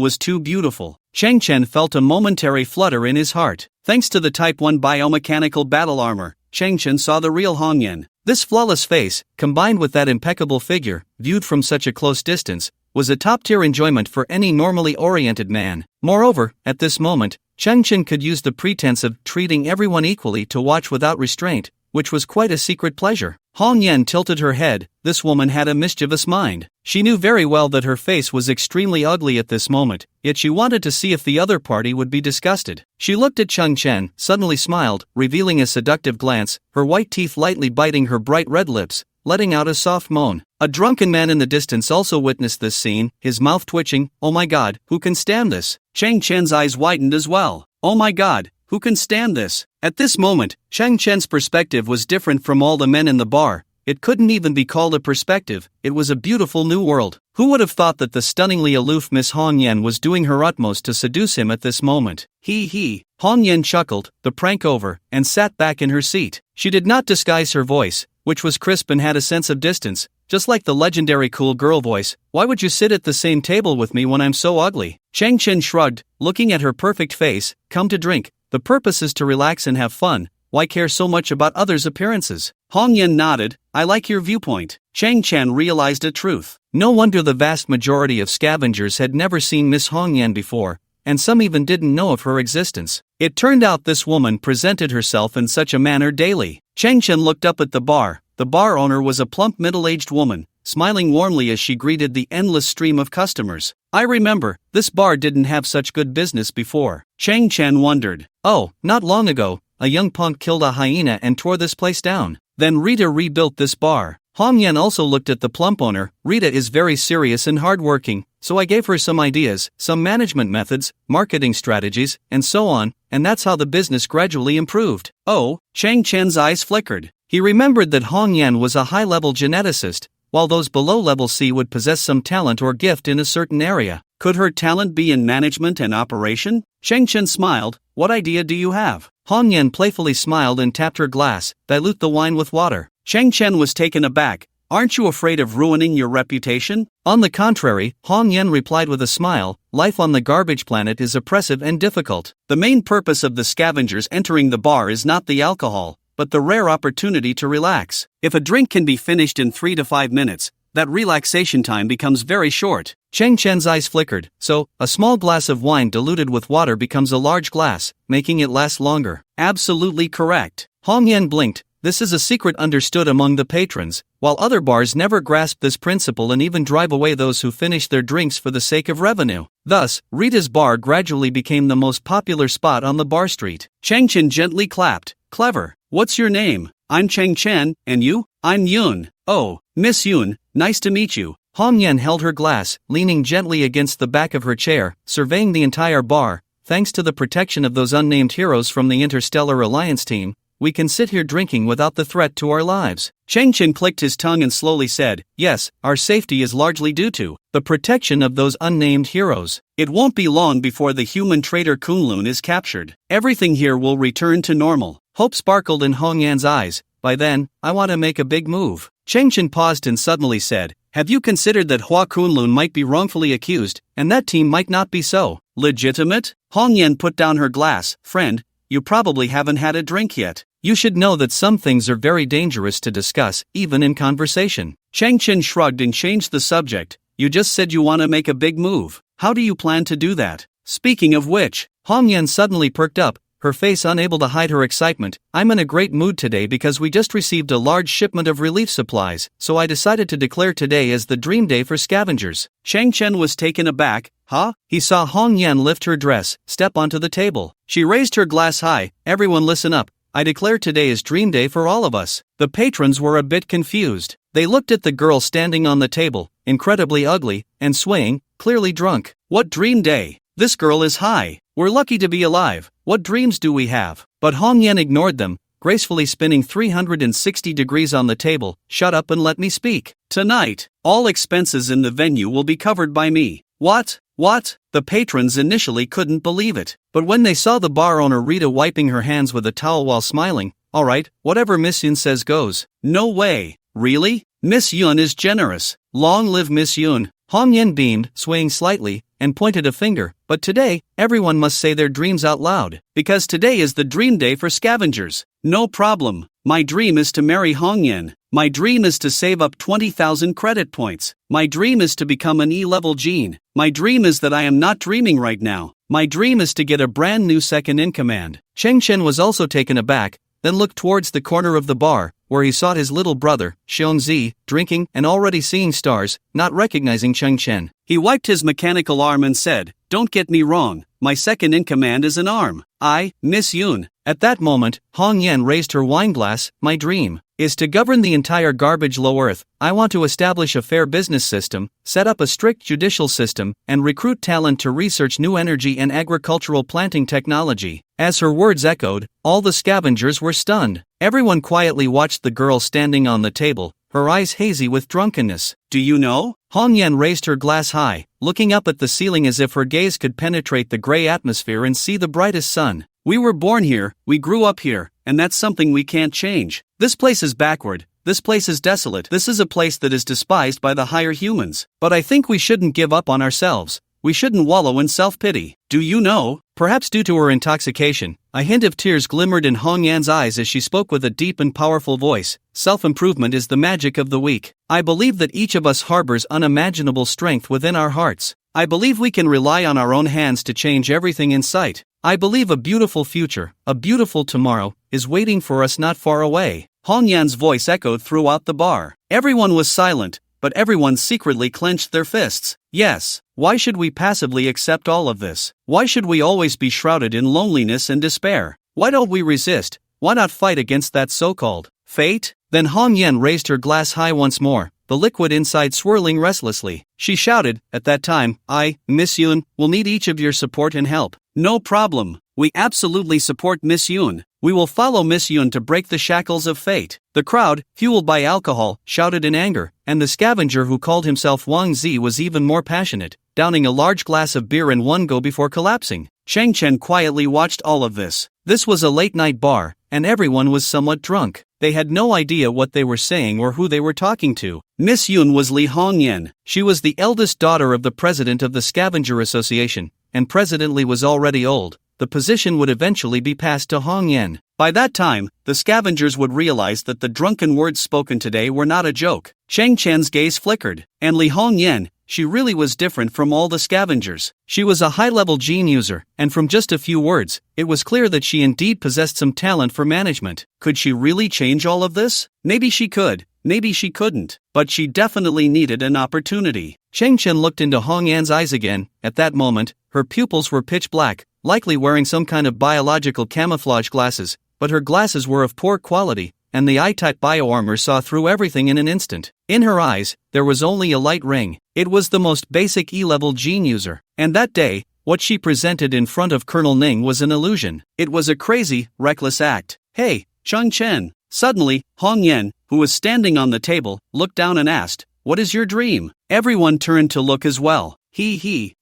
was too beautiful. Cheng Chen felt a momentary flutter in his heart. Thanks to the Type 1 biomechanical battle armor, Cheng Chen saw the real Hongyan. This flawless face, combined with that impeccable figure, viewed from such a close distance, was a top-tier enjoyment for any normally oriented man. Moreover, at this moment, Cheng Chen could use the pretense of treating everyone equally to watch without restraint, which was quite a secret pleasure. Hongyan tilted her head. This woman had a mischievous mind. She knew very well that her face was extremely ugly at this moment, yet she wanted to see if the other party would be disgusted. She looked at Cheng Chen, suddenly smiled, revealing a seductive glance, her white teeth lightly biting her bright red lips, letting out a soft moan. A drunken man in the distance also witnessed this scene, his mouth twitching. Oh my god, who can stand this? Cheng Chen's eyes widened as well. Oh my god, who can stand this? At this moment, Cheng Chen's perspective was different from all the men in the bar. It couldn't even be called a perspective, it was a beautiful new world. Who would have thought that the stunningly aloof Miss Hongyan was doing her utmost to seduce him at this moment? He. Hongyan chuckled, the prank over, and sat back in her seat. She did not disguise her voice, which was crisp and had a sense of distance, just like the legendary cool girl voice. Why would you sit at the same table with me when I'm so ugly? Cheng Chen shrugged, looking at her perfect face. Come to drink. The purpose is to relax and have fun. Why care so much about others' appearances? Hongyan nodded. I like your viewpoint. Cheng Chen realized a truth. No wonder the vast majority of scavengers had never seen Miss Hongyan before, and some even didn't know of her existence. It turned out this woman presented herself in such a manner daily. Cheng Chen looked up at the bar. The bar owner was a plump middle-aged woman, smiling warmly as she greeted the endless stream of customers. I remember, this bar didn't have such good business before. Cheng Chen wondered. Oh, not long ago, a young punk killed a hyena and tore this place down. Then Rita rebuilt this bar. Hongyan also looked at the plump owner. Rita is very serious and hardworking, so I gave her some ideas, some management methods, marketing strategies, and so on, and that's how the business gradually improved. Oh, Cheng Chen's eyes flickered. He remembered that Hongyan was a high-level geneticist, while those below level C would possess some talent or gift in a certain area. Could her talent be in management and operation? Cheng Chen smiled. What idea do you have? Hong Yan playfully smiled and tapped her glass. Dilute the wine with water. Cheng Chen was taken aback. Aren't you afraid of ruining your reputation? On the contrary, Hong Yan replied with a smile, life on the garbage planet is oppressive and difficult. The main purpose of the scavengers entering the bar is not the alcohol, but the rare opportunity to relax. If a drink can be finished in 3 to 5 minutes, that relaxation time becomes very short. Cheng Chen's eyes flickered. So, a small glass of wine diluted with water becomes a large glass, making it last longer. Absolutely correct. Hong Yan blinked. This is a secret understood among the patrons, while other bars never grasp this principle and even drive away those who finish their drinks for the sake of revenue. Thus, Rita's bar gradually became the most popular spot on the bar street. Cheng Chen gently clapped. Clever. What's your name? I'm Cheng Chen, and you? I'm Yun. Oh, Miss Yun, nice to meet you. Hong Yan held her glass, leaning gently against the back of her chair, surveying the entire bar. Thanks to the protection of those unnamed heroes from the Interstellar Alliance team, we can sit here drinking without the threat to our lives. Cheng Chen clicked his tongue and slowly said, yes, our safety is largely due to the protection of those unnamed heroes. It won't be long before the human traitor Kunlun is captured. Everything here will return to normal. Hope sparkled in Hong Yan's eyes. By then, I want to make a big move. Cheng Chen paused and suddenly said, have you considered that Hua Kunlun might be wrongfully accused, and that team might not be so legitimate? Hong Yan put down her glass. Friend, you probably haven't had a drink yet. You should know that some things are very dangerous to discuss, even in conversation. Cheng Chen shrugged and changed the subject. You just said you want to make a big move. How do you plan to do that? Speaking of which, Hong Yan suddenly perked up, her face unable to hide her excitement. I'm in a great mood today because we just received a large shipment of relief supplies, so I decided to declare today as the dream day for scavengers. Cheng Chen was taken aback. Huh? He saw Hong Yan lift her dress, step onto the table. She raised her glass high. Everyone listen up. I declare today is dream day for all of us. The patrons were a bit confused. They looked at the girl standing on the table, incredibly ugly, and swaying, clearly drunk. What dream day? This girl is high. We're lucky to be alive. What dreams do we have? But Hong Yan ignored them, gracefully spinning 360 degrees on the table. Shut up and let me speak. Tonight, all expenses in the venue will be covered by me. What? What? The patrons initially couldn't believe it, but when they saw the bar owner Rita wiping her hands with a towel while smiling, alright, whatever Miss Yun says goes. No way. Really? Miss Yun is generous. Long live Miss Yun. Hong Yan beamed, swaying slightly, and pointed a finger. But today, everyone must say their dreams out loud, because today is the dream day for scavengers. No problem. My dream is to marry Hong Yan. My dream is to save up 20,000 credit points. My dream is to become an E-level gene. My dream is that I am not dreaming right now. My dream is to get a brand new second-in-command. Cheng Chen was also taken aback, then looked towards the corner of the bar, where he saw his little brother, Xiongzi, drinking and already seeing stars, not recognizing Cheng Chen. He wiped his mechanical arm and said, don't get me wrong, my second-in-command is an arm. I, Miss Yun. At that moment, Hong Yan raised her wine glass. My dream is to govern the entire garbage low earth. I want to establish a fair business system, set up a strict judicial system, and recruit talent to research new energy and agricultural planting technology. As her words echoed, all the scavengers were stunned. Everyone quietly watched the girl standing on the table, her eyes hazy with drunkenness. Do you know? Hong Yan raised her glass high, looking up at the ceiling as if her gaze could penetrate the gray atmosphere and see the brightest sun. We were born here, we grew up here, and that's something we can't change. This place is backward, this place is desolate, this is a place that is despised by the higher humans. But I think we shouldn't give up on ourselves. We shouldn't wallow in self-pity. Do you know? Perhaps due to her intoxication, a hint of tears glimmered in Hong Yan's eyes as she spoke with a deep and powerful voice. Self-improvement is the magic of the weak. I believe that each of us harbors unimaginable strength within our hearts. I believe we can rely on our own hands to change everything in sight. I believe a beautiful future, a beautiful tomorrow, is waiting for us not far away. Hong Yan's voice echoed throughout the bar. Everyone was silent, but everyone secretly clenched their fists. Yes, why should we passively accept all of this? Why should we always be shrouded in loneliness and despair? Why don't we resist? Why not fight against that so-called fate? Then Hong Yan raised her glass high once more, the liquid inside swirling restlessly. She shouted, at that time, I, Miss Yun, will need each of your support and help. No problem. We absolutely support Miss Yun. We will follow Miss Yun to break the shackles of fate. The crowd, fueled by alcohol, shouted in anger, and the scavenger who called himself Wang Zi was even more passionate, downing a large glass of beer in one go before collapsing. Cheng Chen quietly watched all of this. This was a late-night bar, and everyone was somewhat drunk. They had no idea what they were saying or who they were talking to. Miss Yun was Li Hongyan. She was the eldest daughter of the president of the Scavenger Association, and President Li was already old. The position would eventually be passed to Hong Yan. By that time, the scavengers would realize that the drunken words spoken today were not a joke. Cheng Chen's gaze flickered, and Li Hongyan, she really was different from all the scavengers. She was a high-level gene user, and from just a few words, it was clear that she indeed possessed some talent for management. Could she really change all of this? Maybe she could, maybe she couldn't, but she definitely needed an opportunity. Cheng Chen looked into Hong Yan's eyes again. At that moment, her pupils were pitch black, likely wearing some kind of biological camouflage glasses, but her glasses were of poor quality, and the eye-type bioarmor saw through everything in an instant. In her eyes, there was only a light ring. It was the most basic E-level gene user, and that day, what she presented in front of Colonel Ning was an illusion. It was a crazy, reckless act. Hey, Cheng Chen. Suddenly, Hong Yan, who was standing on the table, looked down and asked, "What is your dream?" Everyone turned to look as well.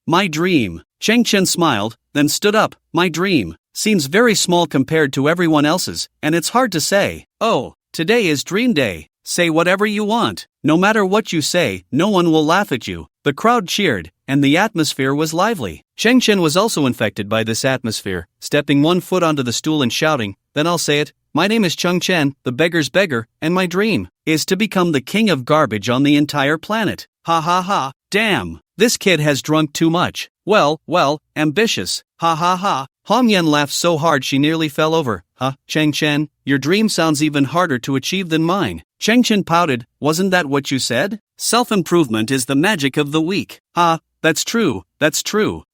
My dream. Cheng Chen smiled, then stood up. My dream seems very small compared to everyone else's, and it's hard to say. Oh, today is dream day. Say whatever you want. No matter what you say, no one will laugh at you. The crowd cheered, and the atmosphere was lively. Cheng Chen was also infected by this atmosphere, stepping one foot onto the stool and shouting, "Then I'll say it. My name is Cheng Chen, the beggar's beggar, and my dream is to become the king of garbage on the entire planet." Ha ha ha, damn, this kid has drunk too much. Well, ambitious. Ha ha ha. Hong Yan laughed so hard she nearly fell over. Cheng Chen, your dream sounds even harder to achieve than mine. Cheng Chen pouted, wasn't that what you said? Self-improvement is the magic of the weak. That's true.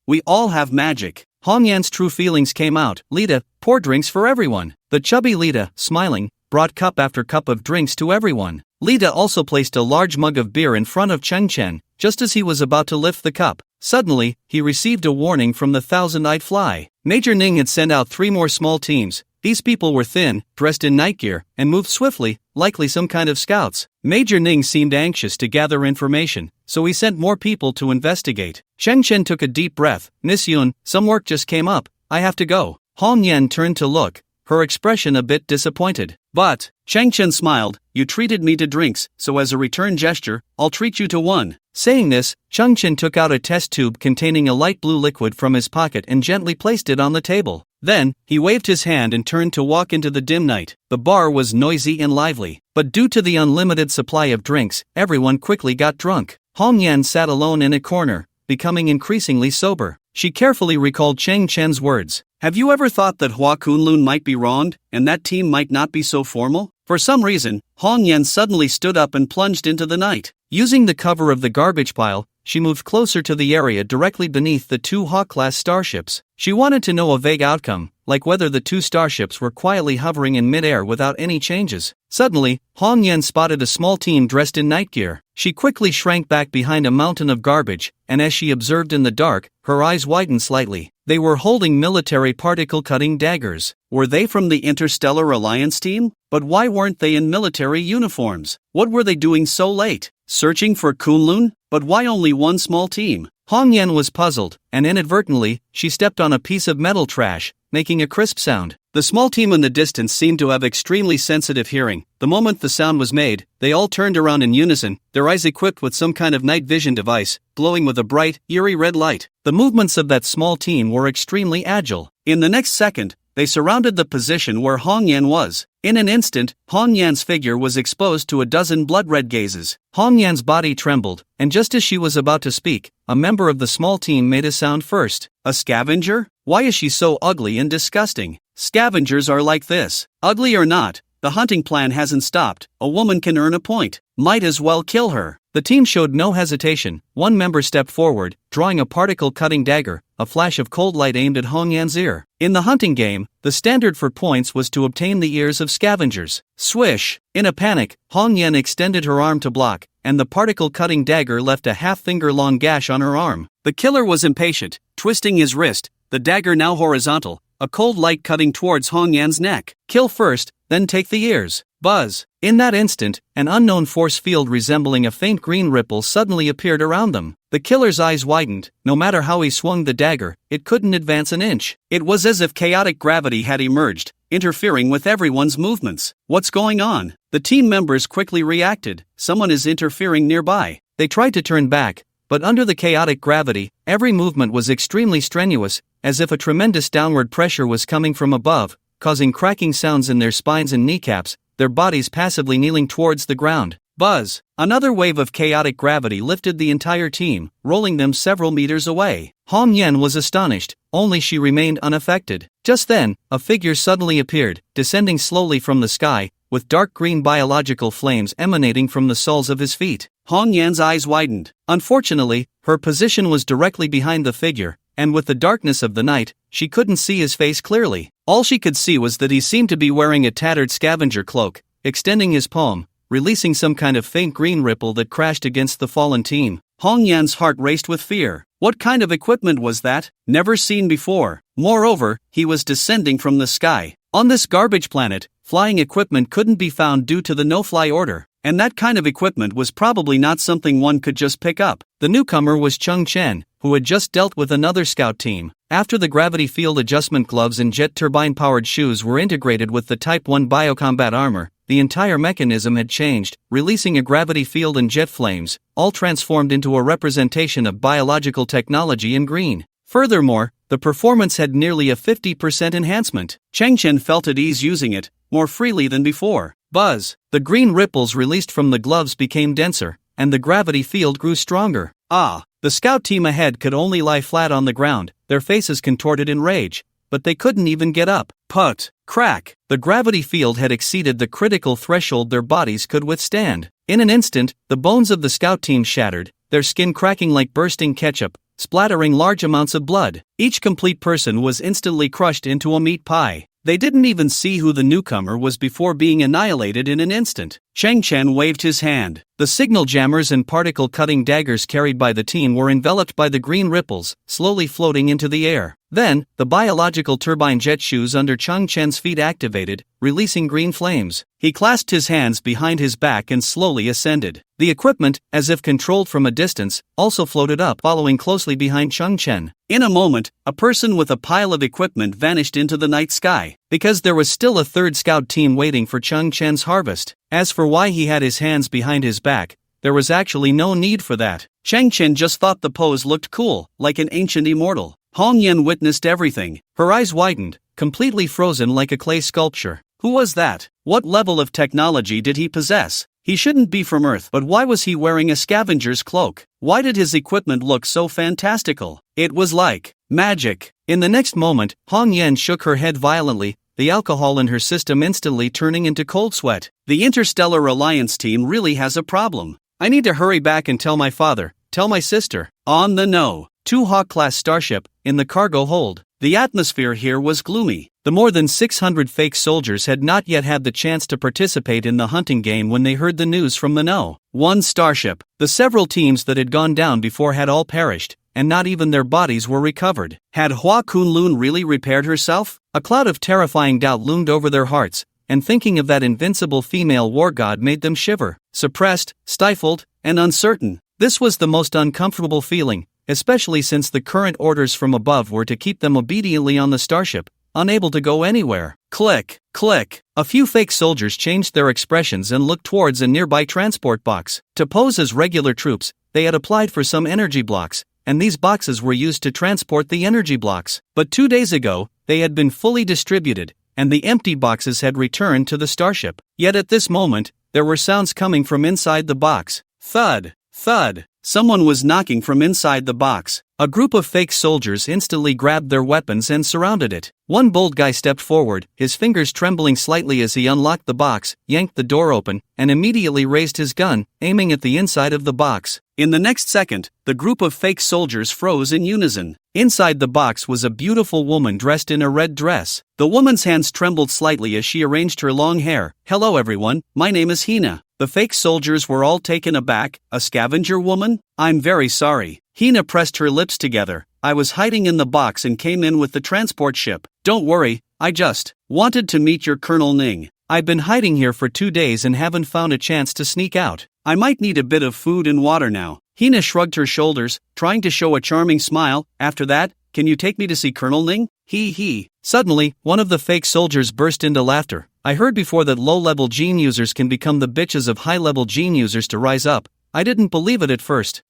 We all have magic. Hong Yan's true feelings came out. Lita, pour drinks for everyone. The chubby Lita, smiling, brought cup after cup of drinks to everyone. Lita also placed a large mug of beer in front of Cheng Chen. Just as he was about to lift the cup, suddenly, he received a warning from the thousand-eyed fly. Major Ning had sent out 3 more small teams. These people were thin, dressed in night gear, and moved swiftly, likely some kind of scouts. Major Ning seemed anxious to gather information, so he sent more people to investigate. Cheng Chen took a deep breath. Miss Yun, some work just came up. I have to go. Hong Yan turned to look, her expression a bit disappointed. But, Cheng Chen smiled, you treated me to drinks, so as a return gesture, I'll treat you to one. Saying this, Cheng Chen took out a test tube containing a light blue liquid from his pocket and gently placed it on the table. Then, he waved his hand and turned to walk into the dim night. The bar was noisy and lively, but due to the unlimited supply of drinks, everyone quickly got drunk. Hong Yan sat alone in a corner, becoming increasingly sober. She carefully recalled Cheng Chen's words. Have you ever thought that Hua Kunlun might be wronged, and that team might not be so formal? For some reason, Hong Yan suddenly stood up and plunged into the night. Using the cover of the garbage pile, she moved closer to the area directly beneath the 2 Hawk-class starships. She wanted to know a vague outcome, like whether the 2 starships were quietly hovering in midair without any changes. Suddenly, Hong Yan spotted a small team dressed in night gear. She quickly shrank back behind a mountain of garbage, and as she observed in the dark, her eyes widened slightly. They were holding military particle-cutting daggers. Were they from the Interstellar Alliance team? But why weren't they in military uniforms? What were they doing so late? Searching for Kunlun? But why only one small team? Hong Yan was puzzled, and inadvertently, she stepped on a piece of metal trash, making a crisp sound. The small team in the distance seemed to have extremely sensitive hearing. The moment the sound was made, they all turned around in unison, their eyes equipped with some kind of night vision device, glowing with a bright, eerie red light. The movements of that small team were extremely agile. In the next second, they surrounded the position where Hong Yan was. In an instant, Hong Yan's figure was exposed to a dozen blood-red gazes. Hong Yan's body trembled, and just as she was about to speak, a member of the small team made a sound first. A scavenger? Why is she so ugly and disgusting? Scavengers are like this. Ugly or not, the hunting plan hasn't stopped. A woman can earn a point. Might as well kill her. The team showed no hesitation. One member stepped forward, drawing a particle-cutting dagger, a flash of cold light aimed at Hong Yan's ear. In the hunting game, the standard for points was to obtain the ears of scavengers. Swish! In a panic, Hong Yan extended her arm to block, and the particle-cutting dagger left a half-finger-long gash on her arm. The killer was impatient, twisting his wrist, the dagger now horizontal, a cold light cutting towards Hong Yan's neck. Kill first, then take the ears. Buzz. In that instant, an unknown force field resembling a faint green ripple suddenly appeared around them. The killer's eyes widened. No matter how he swung the dagger, it couldn't advance an inch. It was as if chaotic gravity had emerged, interfering with everyone's movements. What's going on? The team members quickly reacted. Someone is interfering nearby. They tried to turn back, but under the chaotic gravity, every movement was extremely strenuous, as if a tremendous downward pressure was coming from above, causing cracking sounds in their spines and kneecaps, their bodies passively kneeling towards the ground. Buzz! Another wave of chaotic gravity lifted the entire team, rolling them several meters away. Hong Yan was astonished, only she remained unaffected. Just then, a figure suddenly appeared, descending slowly from the sky, with dark green biological flames emanating from the soles of his feet. Hong Yan's eyes widened. Unfortunately, her position was directly behind the figure, and with the darkness of the night, she couldn't see his face clearly. All she could see was that he seemed to be wearing a tattered scavenger cloak, extending his palm, releasing some kind of faint green ripple that crashed against the fallen team. Hong Yan's heart raced with fear. What kind of equipment was that? Never seen before. Moreover, he was descending from the sky. On this garbage planet, flying equipment couldn't be found due to the no-fly order, and that kind of equipment was probably not something one could just pick up. The newcomer was Chung Chen, who had just dealt with another scout team. After the gravity field adjustment gloves and jet turbine-powered shoes were integrated with the Type 1 biocombat armor, the entire mechanism had changed, releasing a gravity field and jet flames, all transformed into a representation of biological technology in green. Furthermore, the performance had nearly a 50% enhancement. Cheng Chen felt at ease using it, more freely than before. Buzz! The green ripples released from the gloves became denser, and the gravity field grew stronger. The scout team ahead could only lie flat on the ground, their faces contorted in rage, but they couldn't even get up. Put! Crack! The gravity field had exceeded the critical threshold their bodies could withstand. In an instant, the bones of the scout team shattered, their skin cracking like bursting ketchup, splattering large amounts of blood. Each complete person was instantly crushed into a meat pie. They didn't even see who the newcomer was before being annihilated in an instant. Cheng Chen waved his hand. The signal jammers and particle-cutting daggers carried by the team were enveloped by the green ripples, slowly floating into the air. Then, the biological turbine jet shoes under Cheng Chen's feet activated, releasing green flames. He clasped his hands behind his back and slowly ascended. The equipment, as if controlled from a distance, also floated up, following closely behind Cheng Chen. In a moment, a person with a pile of equipment vanished into the night sky, because there was still a third scout team waiting for Cheng Chen's harvest. As for why he had his hands behind his back, there was actually no need for that. Cheng Chen just thought the pose looked cool, like an ancient immortal. Hong Yan witnessed everything. Her eyes widened, completely frozen like a clay sculpture. Who was that? What level of technology did he possess? He shouldn't be from Earth, but why was he wearing a scavenger's cloak? Why did his equipment look so fantastical? It was like magic. In the next moment, Hong Yan shook her head violently, the alcohol in her system instantly turning into cold sweat. The Interstellar Alliance team really has a problem. I need to hurry back and tell my father, tell my sister. On the No. 2 Hawk-class starship, in the cargo hold. The atmosphere here was gloomy. The more than 600 fake soldiers had not yet had the chance to participate in the hunting game when they heard the news from the No. 1 starship. The several teams that had gone down before had all perished, and not even their bodies were recovered. Had Hua Kunlun really repaired herself? A cloud of terrifying doubt loomed over their hearts, and thinking of that invincible female war god made them shiver. Suppressed, stifled, and uncertain. This was the most uncomfortable feeling, especially since the current orders from above were to keep them obediently on the starship, unable to go anywhere. Click, click. A few fake soldiers changed their expressions and looked towards a nearby transport box. To pose as regular troops, they had applied for some energy blocks, and these boxes were used to transport the energy blocks. But 2 days ago, they had been fully distributed, and the empty boxes had returned to the starship. Yet at this moment, there were sounds coming from inside the box. Thud, thud. Someone was knocking from inside the box. A group of fake soldiers instantly grabbed their weapons and surrounded it. One bold guy stepped forward, his fingers trembling slightly as he unlocked the box, yanked the door open, and immediately raised his gun, aiming at the inside of the box. In the next second, the group of fake soldiers froze in unison. Inside the box was a beautiful woman dressed in a red dress. The woman's hands trembled slightly as she arranged her long hair. "Hello everyone, my name is Hina." The fake soldiers were all taken aback. "A scavenger woman? I'm very sorry." Hina pressed her lips together. I was hiding in the box and came in with the transport ship. Don't worry, I just wanted to meet your Colonel Ning. I've been hiding here for 2 days and haven't found a chance to sneak out. I might need a bit of food and water now. Hina shrugged her shoulders, trying to show a charming smile. After that, can you take me to see Colonel Ning? He. Suddenly, one of the fake soldiers burst into laughter. I heard before that low-level gene users can become the bitches of high-level gene users to rise up. I didn't believe it at first.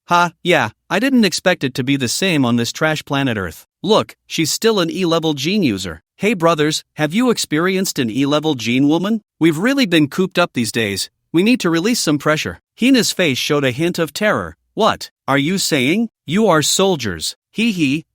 Yeah, I didn't expect it to be the same on this trash planet Earth. Look, she's still an E-level gene user. Hey brothers, have you experienced an E-level gene woman? We've really been cooped up these days. We need to release some pressure. Hina's face showed a hint of terror. What are you saying? You are soldiers.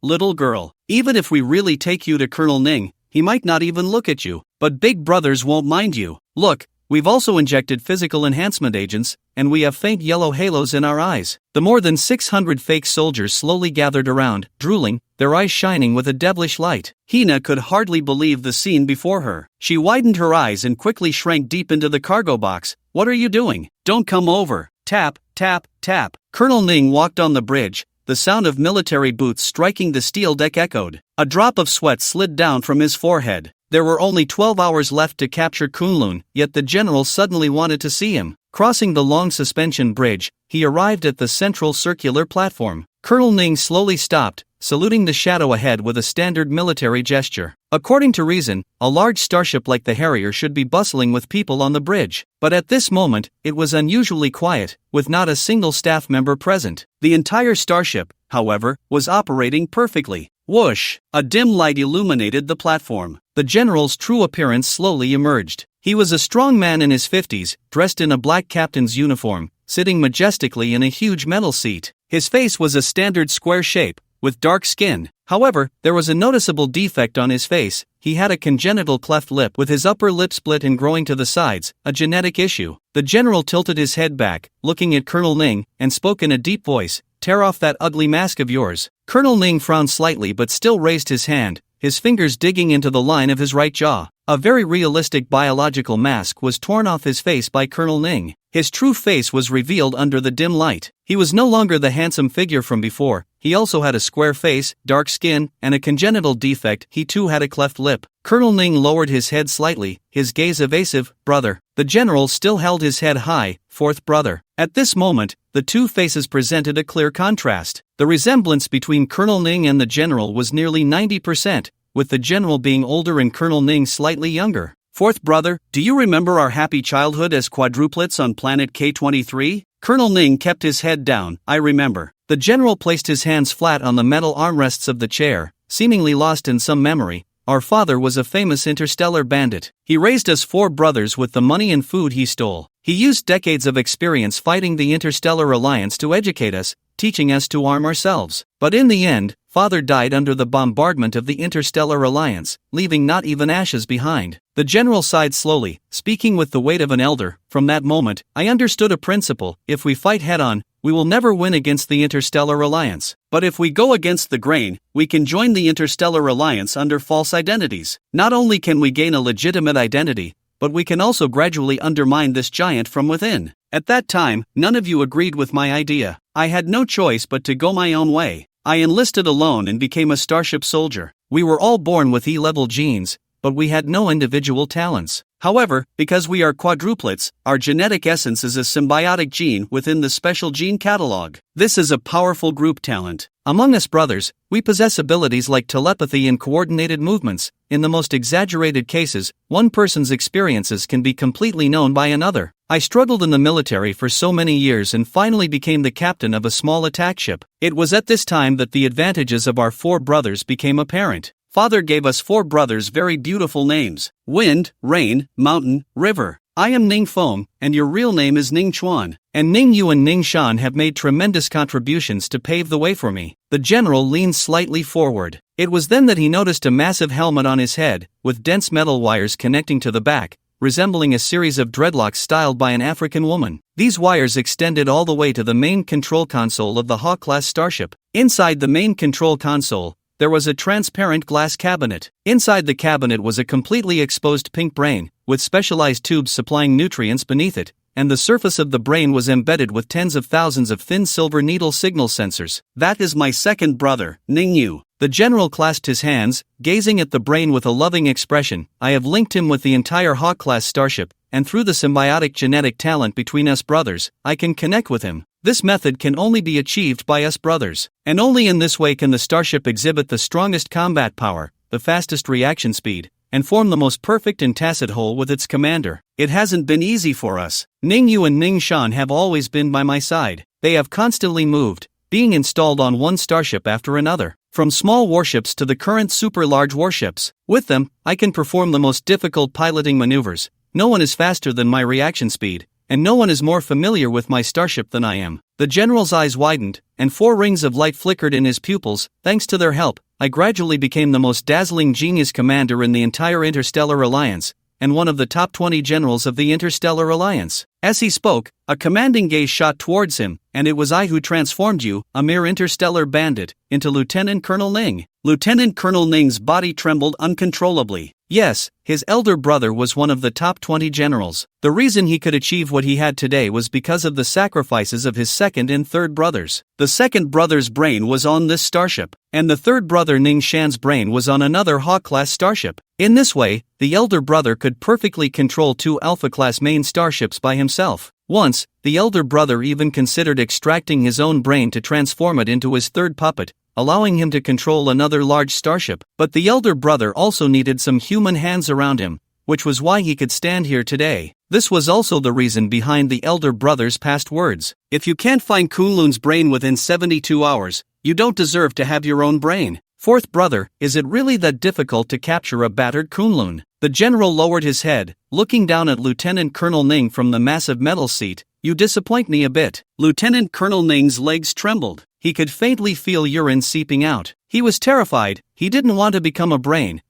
Little girl. Even if we really take you to Colonel Ning, he might not even look at you. But big brothers won't mind you. Look, we've also injected physical enhancement agents, and we have faint yellow halos in our eyes. The more than 600 fake soldiers slowly gathered around, drooling, their eyes shining with a devilish light. Hina could hardly believe the scene before her. She widened her eyes and quickly shrank deep into the cargo box. What are you doing? Don't come over. Tap, tap, tap. Colonel Ning walked on the bridge. The sound of military boots striking the steel deck echoed. A drop of sweat slid down from his forehead. There were only 12 hours left to capture Kunlun, yet the general suddenly wanted to see him. Crossing the long suspension bridge, he arrived at the central circular platform. Colonel Ning slowly stopped, saluting the shadow ahead with a standard military gesture. According to reason, a large starship like the Harrier should be bustling with people on the bridge. But at this moment, it was unusually quiet, with not a single staff member present. The entire starship, however, was operating perfectly. Whoosh! A dim light illuminated the platform. The general's true appearance slowly emerged. He was a strong man in his 50s, dressed in a black captain's uniform, sitting majestically in a huge metal seat. His face was a standard square shape, with dark skin. However, there was a noticeable defect on his face. He had a congenital cleft lip with his upper lip split and growing to the sides, a genetic issue. The general tilted his head back, looking at Colonel Ning, and spoke in a deep voice. Tear off that ugly mask of yours. Colonel Ning frowned slightly but still raised his hand, his fingers digging into the line of his right jaw. A very realistic biological mask was torn off his face by Colonel Ning. His true face was revealed under the dim light. He was no longer the handsome figure from before. He also had a square face, dark skin, and a congenital defect. He too had a cleft lip. Colonel Ning lowered his head slightly, his gaze evasive. Brother. The general still held his head high. Fourth brother. At this moment, the two faces presented a clear contrast. The resemblance between Colonel Ning and the general was nearly 90%, with the general being older and Colonel Ning slightly younger. Fourth brother, do you remember our happy childhood as quadruplets on planet K-23? Colonel Ning kept his head down. I remember. The general placed his hands flat on the metal armrests of the chair, seemingly lost in some memory. Our father was a famous interstellar bandit. He raised us 4 brothers with the money and food he stole. He used decades of experience fighting the Interstellar Alliance to educate us, teaching us to arm ourselves. But in the end, father died under the bombardment of the Interstellar Alliance, leaving not even ashes behind. The general sighed slowly, speaking with the weight of an elder. From that moment, I understood a principle. If we fight head-on, we will never win against the Interstellar Alliance. But if we go against the grain, we can join the Interstellar Alliance under false identities. Not only can we gain a legitimate identity, but we can also gradually undermine this giant from within. At that time, none of you agreed with my idea. I had no choice but to go my own way. I enlisted alone and became a starship soldier. We were all born with E-level genes, but we had no individual talents. However, because we are quadruplets, our genetic essence is a symbiotic gene within the special gene catalog. This is a powerful group talent. Among us brothers, we possess abilities like telepathy and coordinated movements. In the most exaggerated cases, one person's experiences can be completely known by another. I struggled in the military for so many years and finally became the captain of a small attack ship. It was at this time that the advantages of our 4 brothers became apparent. Father gave us 4 brothers very beautiful names: Wind, Rain, Mountain, River. I am Ning Feng, and your real name is Ning Chuan, and Ning Yu and Ning Shan have made tremendous contributions to pave the way for me. The general leaned slightly forward. It was then that he noticed a massive helmet on his head, with dense metal wires connecting to the back, resembling a series of dreadlocks styled by an African woman. These wires extended all the way to the main control console of the Hawk-class starship. Inside the main control console, there was a transparent glass cabinet. Inside the cabinet was a completely exposed pink brain, with specialized tubes supplying nutrients beneath it. and the surface of the brain was embedded with tens of thousands of thin silver needle signal sensors. That is my second brother, Ningyu. The general clasped his hands, gazing at the brain with a loving expression. I have linked him with the entire Hawk-class starship, and through the symbiotic genetic talent between us brothers, I can connect with him. This method can only be achieved by us brothers, and only in this way can the starship exhibit the strongest combat power, the fastest reaction speed, and form the most perfect and tacit whole with its commander. It hasn't been easy for us. Ningyu and Ningshan have always been by my side. They have constantly moved, being installed on one starship after another, from small warships to the current super-large warships. With them, I can perform the most difficult piloting maneuvers. No one is faster than my reaction speed, and no one is more familiar with my starship than I am. The general's eyes widened, and 4 rings of light flickered in his pupils. Thanks to their help, I gradually became the most dazzling genius commander in the entire Interstellar Alliance, and one of the top 20 generals of the Interstellar Alliance. As he spoke, a commanding gaze shot towards him, and it was I who transformed you, a mere interstellar bandit, into Lieutenant Colonel Ning. Lieutenant Colonel Ning's body trembled uncontrollably. Yes, his elder brother was one of the top 20 generals. The reason he could achieve what he had today was because of the sacrifices of his second and third brothers. The second brother's brain was on this starship, and the third brother Ning Shan's brain was on another Hawk-class starship. In this way, the elder brother could perfectly control 2 Alpha-class main starships by himself. Once, the elder brother even considered extracting his own brain to transform it into his third puppet, allowing him to control another large starship. But the elder brother also needed some human hands around him, which was why he could stand here today. This was also the reason behind the elder brother's past words. If you can't find Kunlun's brain within 72 hours, you don't deserve to have your own brain. Fourth brother, is it really that difficult to capture a battered Kunlun? The general lowered his head, looking down at Lieutenant Colonel Ning from the massive metal seat. You disappoint me a bit. Lieutenant Colonel Ning's legs trembled. He could faintly feel urine seeping out. He was terrified. He didn't want to become a brain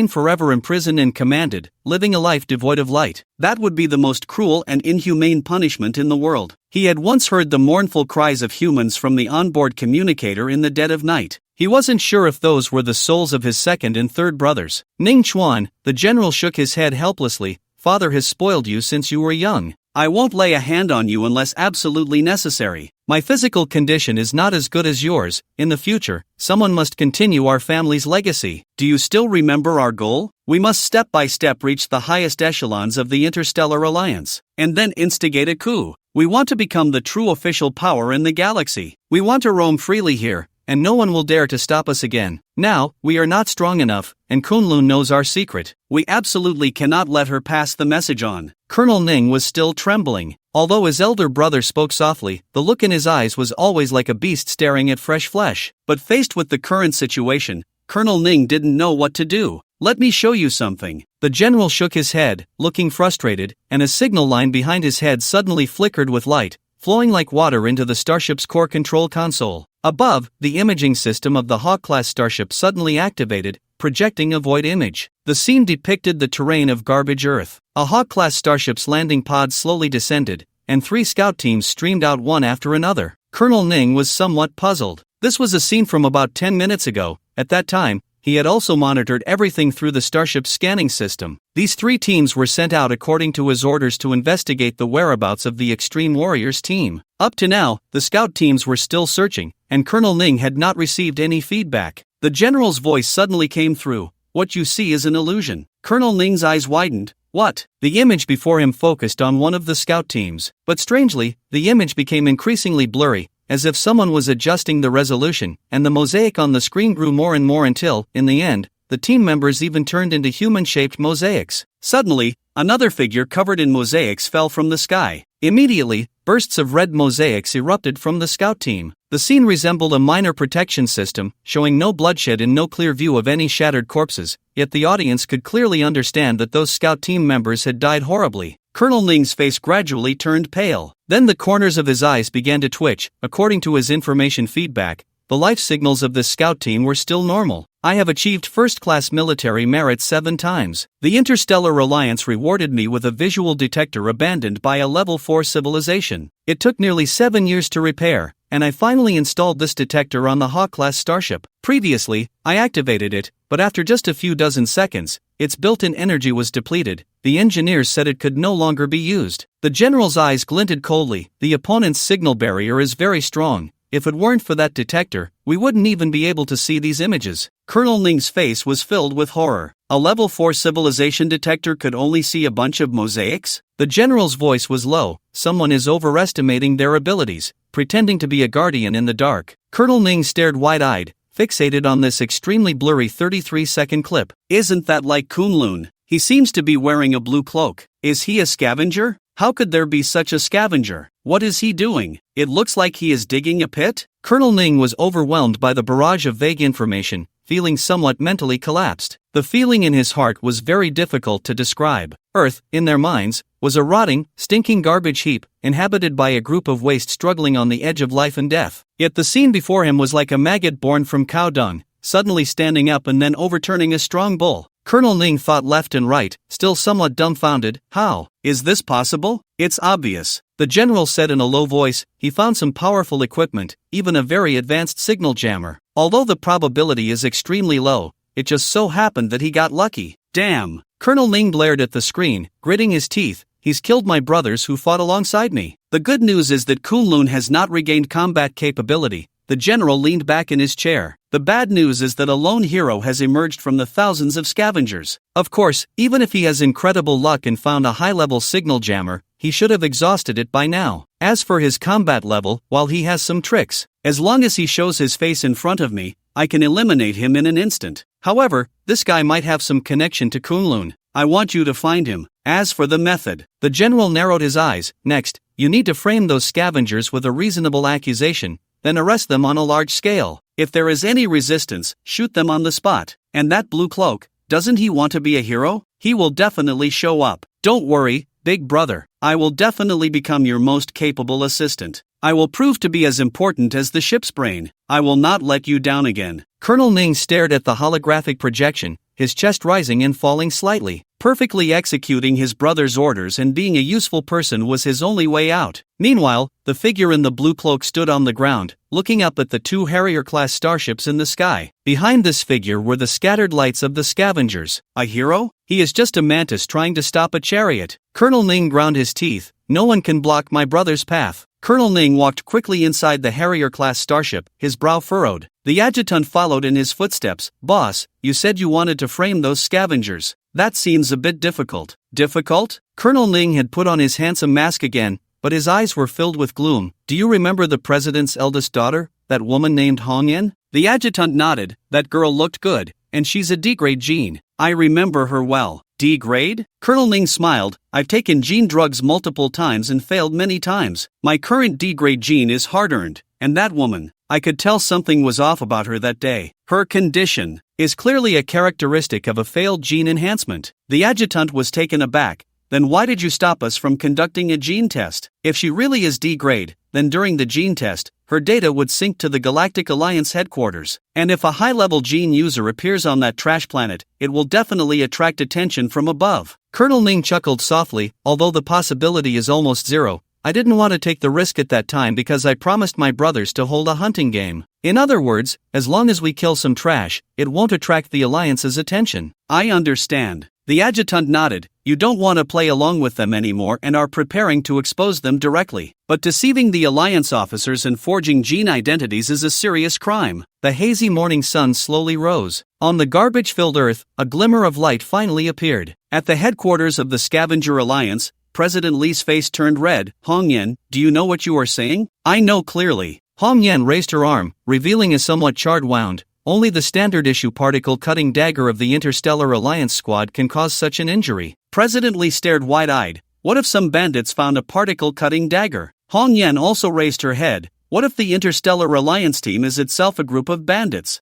forever imprisoned and commanded, living a life devoid of light. That would be the most cruel and inhumane punishment in the world. He had once heard the mournful cries of humans from the onboard communicator in the dead of night. He wasn't sure if those were the souls of his second and third brothers. Ning Chuan, the general shook his head helplessly. Father has spoiled you since you were young. I won't lay a hand on you unless absolutely necessary. My physical condition is not as good as yours. In the future, someone must continue our family's legacy. Do you still remember our goal? We must step by step reach the highest echelons of the Interstellar Alliance, and then instigate a coup. We want to become the true official power in the galaxy. We want to roam freely here, and no one will dare to stop us again. Now, we are not strong enough, and Kunlun knows our secret. We absolutely cannot let her pass the message on. Colonel Ning was still trembling. Although his elder brother spoke softly, the look in his eyes was always like a beast staring at fresh flesh. But faced with the current situation, Colonel Ning didn't know what to do. Let me show you something. The general shook his head, looking frustrated, and a signal line behind his head suddenly flickered with light, flowing like water into the starship's core control console. Above, the imaging system of the Hawk-class starship suddenly activated, projecting a void image. The scene depicted the terrain of garbage Earth. A Hawk-class starship's landing pod slowly descended, and 3 scout teams streamed out one after another. Colonel Ning was somewhat puzzled. This was a scene from about 10 minutes ago. At that time, he had also monitored everything through the starship's scanning system. These 3 teams were sent out according to his orders to investigate the whereabouts of the Extreme Warriors team. Up to now, the scout teams were still searching, and Colonel Ning had not received any feedback. The general's voice suddenly came through. What you see is an illusion. Colonel Ning's eyes widened. What? The image before him focused on one of the scout teams. But strangely, the image became increasingly blurry, as if someone was adjusting the resolution, and the mosaic on the screen grew more and more until, in the end, the team members even turned into human-shaped mosaics. Suddenly, another figure covered in mosaics fell from the sky. Immediately, bursts of red mosaics erupted from the scout team. The scene resembled a minor protection system, showing no bloodshed and no clear view of any shattered corpses, yet the audience could clearly understand that those scout team members had died horribly. Colonel Ning's face gradually turned pale. Then the corners of his eyes began to twitch. According to his information feedback, the life signals of this scout team were still normal. I have achieved first-class military merit 7 times. The Interstellar Alliance rewarded me with a visual detector abandoned by a level 4 civilization. It took nearly 7 years to repair, and I finally installed this detector on the Hawk-class starship. Previously, I activated it, but after just a few dozen seconds, its built-in energy was depleted. The engineers said it could no longer be used. The general's eyes glinted coldly. The opponent's signal barrier is very strong. If it weren't for that detector, we wouldn't even be able to see these images. Colonel Ning's face was filled with horror. A level 4 civilization detector could only see a bunch of mosaics? The general's voice was low. Someone is overestimating their abilities, pretending to be a guardian in the dark. Colonel Ning stared wide-eyed, fixated on this extremely blurry 33-second clip. Isn't that like Kunlun? He seems to be wearing a blue cloak. Is he a scavenger? How could there be such a scavenger? What is he doing? It looks like he is digging a pit? Colonel Ning was overwhelmed by the barrage of vague information, feeling somewhat mentally collapsed. The feeling in his heart was very difficult to describe. Earth, in their minds, was a rotting, stinking garbage heap, inhabited by a group of waste struggling on the edge of life and death. Yet the scene before him was like a maggot born from cow dung, suddenly standing up and then overturning a strong bull. Colonel Ning thought left and right, still somewhat dumbfounded. How is this possible? It's obvious. The general said in a low voice. He found some powerful equipment, even a very advanced signal jammer. Although the probability is extremely low, it just so happened that he got lucky. Damn! Colonel Ning blared at the screen, gritting his teeth. He's killed my brothers who fought alongside me. The good news is that Kunlun has not regained combat capability. The general leaned back in his chair. The bad news is that a lone hero has emerged from the thousands of scavengers. Of course, even if he has incredible luck and found a high-level signal jammer, he should have exhausted it by now. As for his combat level, while he has some tricks, as long as he shows his face in front of me, I can eliminate him in an instant. However, this guy might have some connection to Kunlun. I want you to find him. As for the method, the general narrowed his eyes. Next, you need to frame those scavengers with a reasonable accusation, then arrest them on a large scale. If there is any resistance, shoot them on the spot. And that blue cloak, doesn't he want to be a hero? He will definitely show up. Don't worry, big brother. I will definitely become your most capable assistant. I will prove to be as important as the ship's brain. I will not let you down again. Colonel Ning stared at the holographic projection, his chest rising and falling slightly. Perfectly executing his brother's orders and being a useful person was his only way out. Meanwhile, the figure in the blue cloak stood on the ground, looking up at the 2 Harrier-class starships in the sky. Behind this figure were the scattered lights of the scavengers. A hero? He is just a mantis trying to stop a chariot. Colonel Ning ground his teeth. No one can block my brother's path. Colonel Ning walked quickly inside the Harrier-class starship, his brow furrowed. The adjutant followed in his footsteps. Boss, you said you wanted to frame those scavengers. That seems a bit difficult. Difficult? Colonel Ning had put on his handsome mask again, but his eyes were filled with gloom. Do you remember the president's eldest daughter, that woman named Hong Yen? The adjutant nodded. That girl looked good, and she's a D-grade gene. I remember her well. D-grade? Colonel Ning smiled. I've taken gene drugs multiple times and failed many times. My current D-grade gene is hard-earned, and that woman, I could tell something was off about her that day. Her condition is clearly a characteristic of a failed gene enhancement. The adjutant was taken aback. Then why did you stop us from conducting a gene test? If she really is D-grade, then during the gene test, her data would sync to the Galactic Alliance headquarters. And if a high-level gene user appears on that trash planet, it will definitely attract attention from above. Colonel Ning chuckled softly. Although the possibility is almost zero, I didn't want to take the risk at that time because I promised my brothers to hold a hunting game. In other words, as long as we kill some trash, it won't attract the Alliance's attention. I understand. The adjutant nodded. You don't want to play along with them anymore and are preparing to expose them directly. But deceiving the Alliance officers and forging gene identities is a serious crime. The hazy morning sun slowly rose. On the garbage-filled Earth, a glimmer of light finally appeared. At the headquarters of the Scavenger Alliance, President Li's face turned red. Hong Yen, do you know what you are saying? I know clearly. Hong Yen raised her arm, revealing a somewhat charred wound. Only the standard-issue particle-cutting dagger of the Interstellar Alliance squad can cause such an injury. President Li stared wide-eyed. What if some bandits found a particle-cutting dagger? Hong Yen also raised her head. What if the Interstellar Alliance team is itself a group of bandits?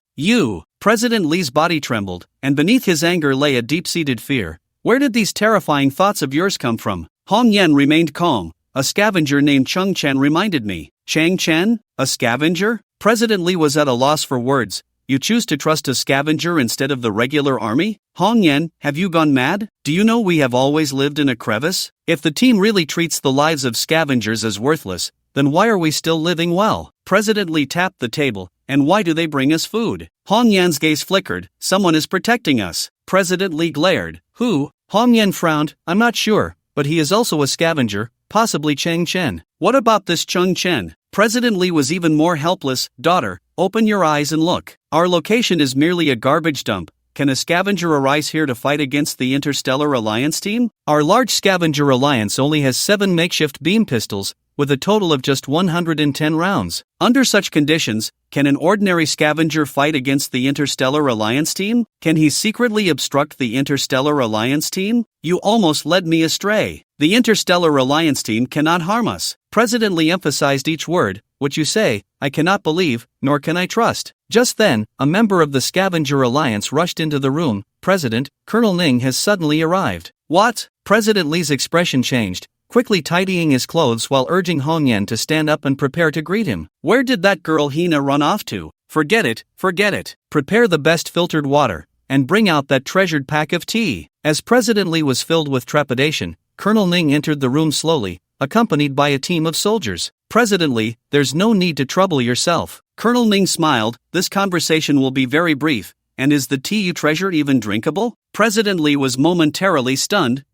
President Li's body trembled, and beneath his anger lay a deep-seated fear. Where did these terrifying thoughts of yours come from? Hong Yen remained calm. A scavenger named Cheng Chen reminded me. Chang Chen? A scavenger? President Li was at a loss for words. You choose to trust a scavenger instead of the regular army? Hong Yan, have you gone mad? Do you know we have always lived in a crevice? If the team really treats the lives of scavengers as worthless, then why are we still living well? President Lee tapped the table, and why do they bring us food? Hong Yan's gaze flickered. Someone is protecting us. President Lee glared. Who? Hong Yan frowned. I'm not sure, but he is also a scavenger, possibly Cheng Chen. What about this Cheng Chen? President Lee was even more helpless. Daughter, open your eyes and look. Our location is merely a garbage dump. Can a scavenger arise here to fight against the Interstellar Alliance team? Our large scavenger alliance only has 7 makeshift beam pistols, with a total of just 110 rounds. Under such conditions, can an ordinary scavenger fight against the Interstellar Alliance team? Can he secretly obstruct the Interstellar Alliance team? You almost led me astray. The Interstellar Alliance team cannot harm us. President Lee emphasized each word. What you say, I cannot believe, nor can I trust. Just then, a member of the Scavenger Alliance rushed into the room. President, Colonel Ning has suddenly arrived. What? President Lee's expression changed, quickly tidying his clothes while urging Hong Yan to stand up and prepare to greet him. Where did that girl Hina run off to? Forget it, forget it. Prepare the best filtered water, and bring out that treasured pack of tea. As President Lee was filled with trepidation, Colonel Ning entered the room slowly, accompanied by a team of soldiers. President Lee, there's no need to trouble yourself. Colonel Ning smiled. This conversation will be very brief. And is the tea you treasure even drinkable? President Lee was momentarily stunned.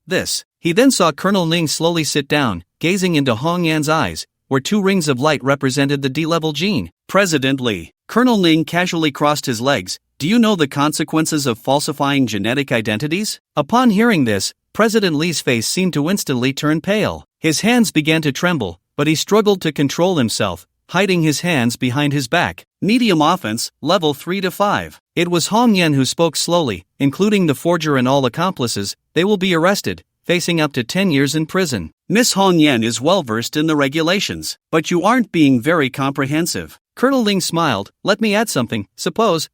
He then saw Colonel Ning slowly sit down, gazing into Hong Yan's eyes, where 2 rings of light represented the D-level gene. President Lee. Colonel Ning casually crossed his legs. Do you know the consequences of falsifying genetic identities? Upon hearing this, President Lee's face seemed to instantly turn pale. His hands began to tremble, but he struggled to control himself, hiding his hands behind his back. Medium offense, level 3 to 5. It was Hong Yan who spoke slowly, including the forger and all accomplices. They will be arrested, facing up to 10 years in prison. Miss Hong Yan is well versed in the regulations, but you aren't being very comprehensive. Colonel Ling smiled. Let me add something. Suppose,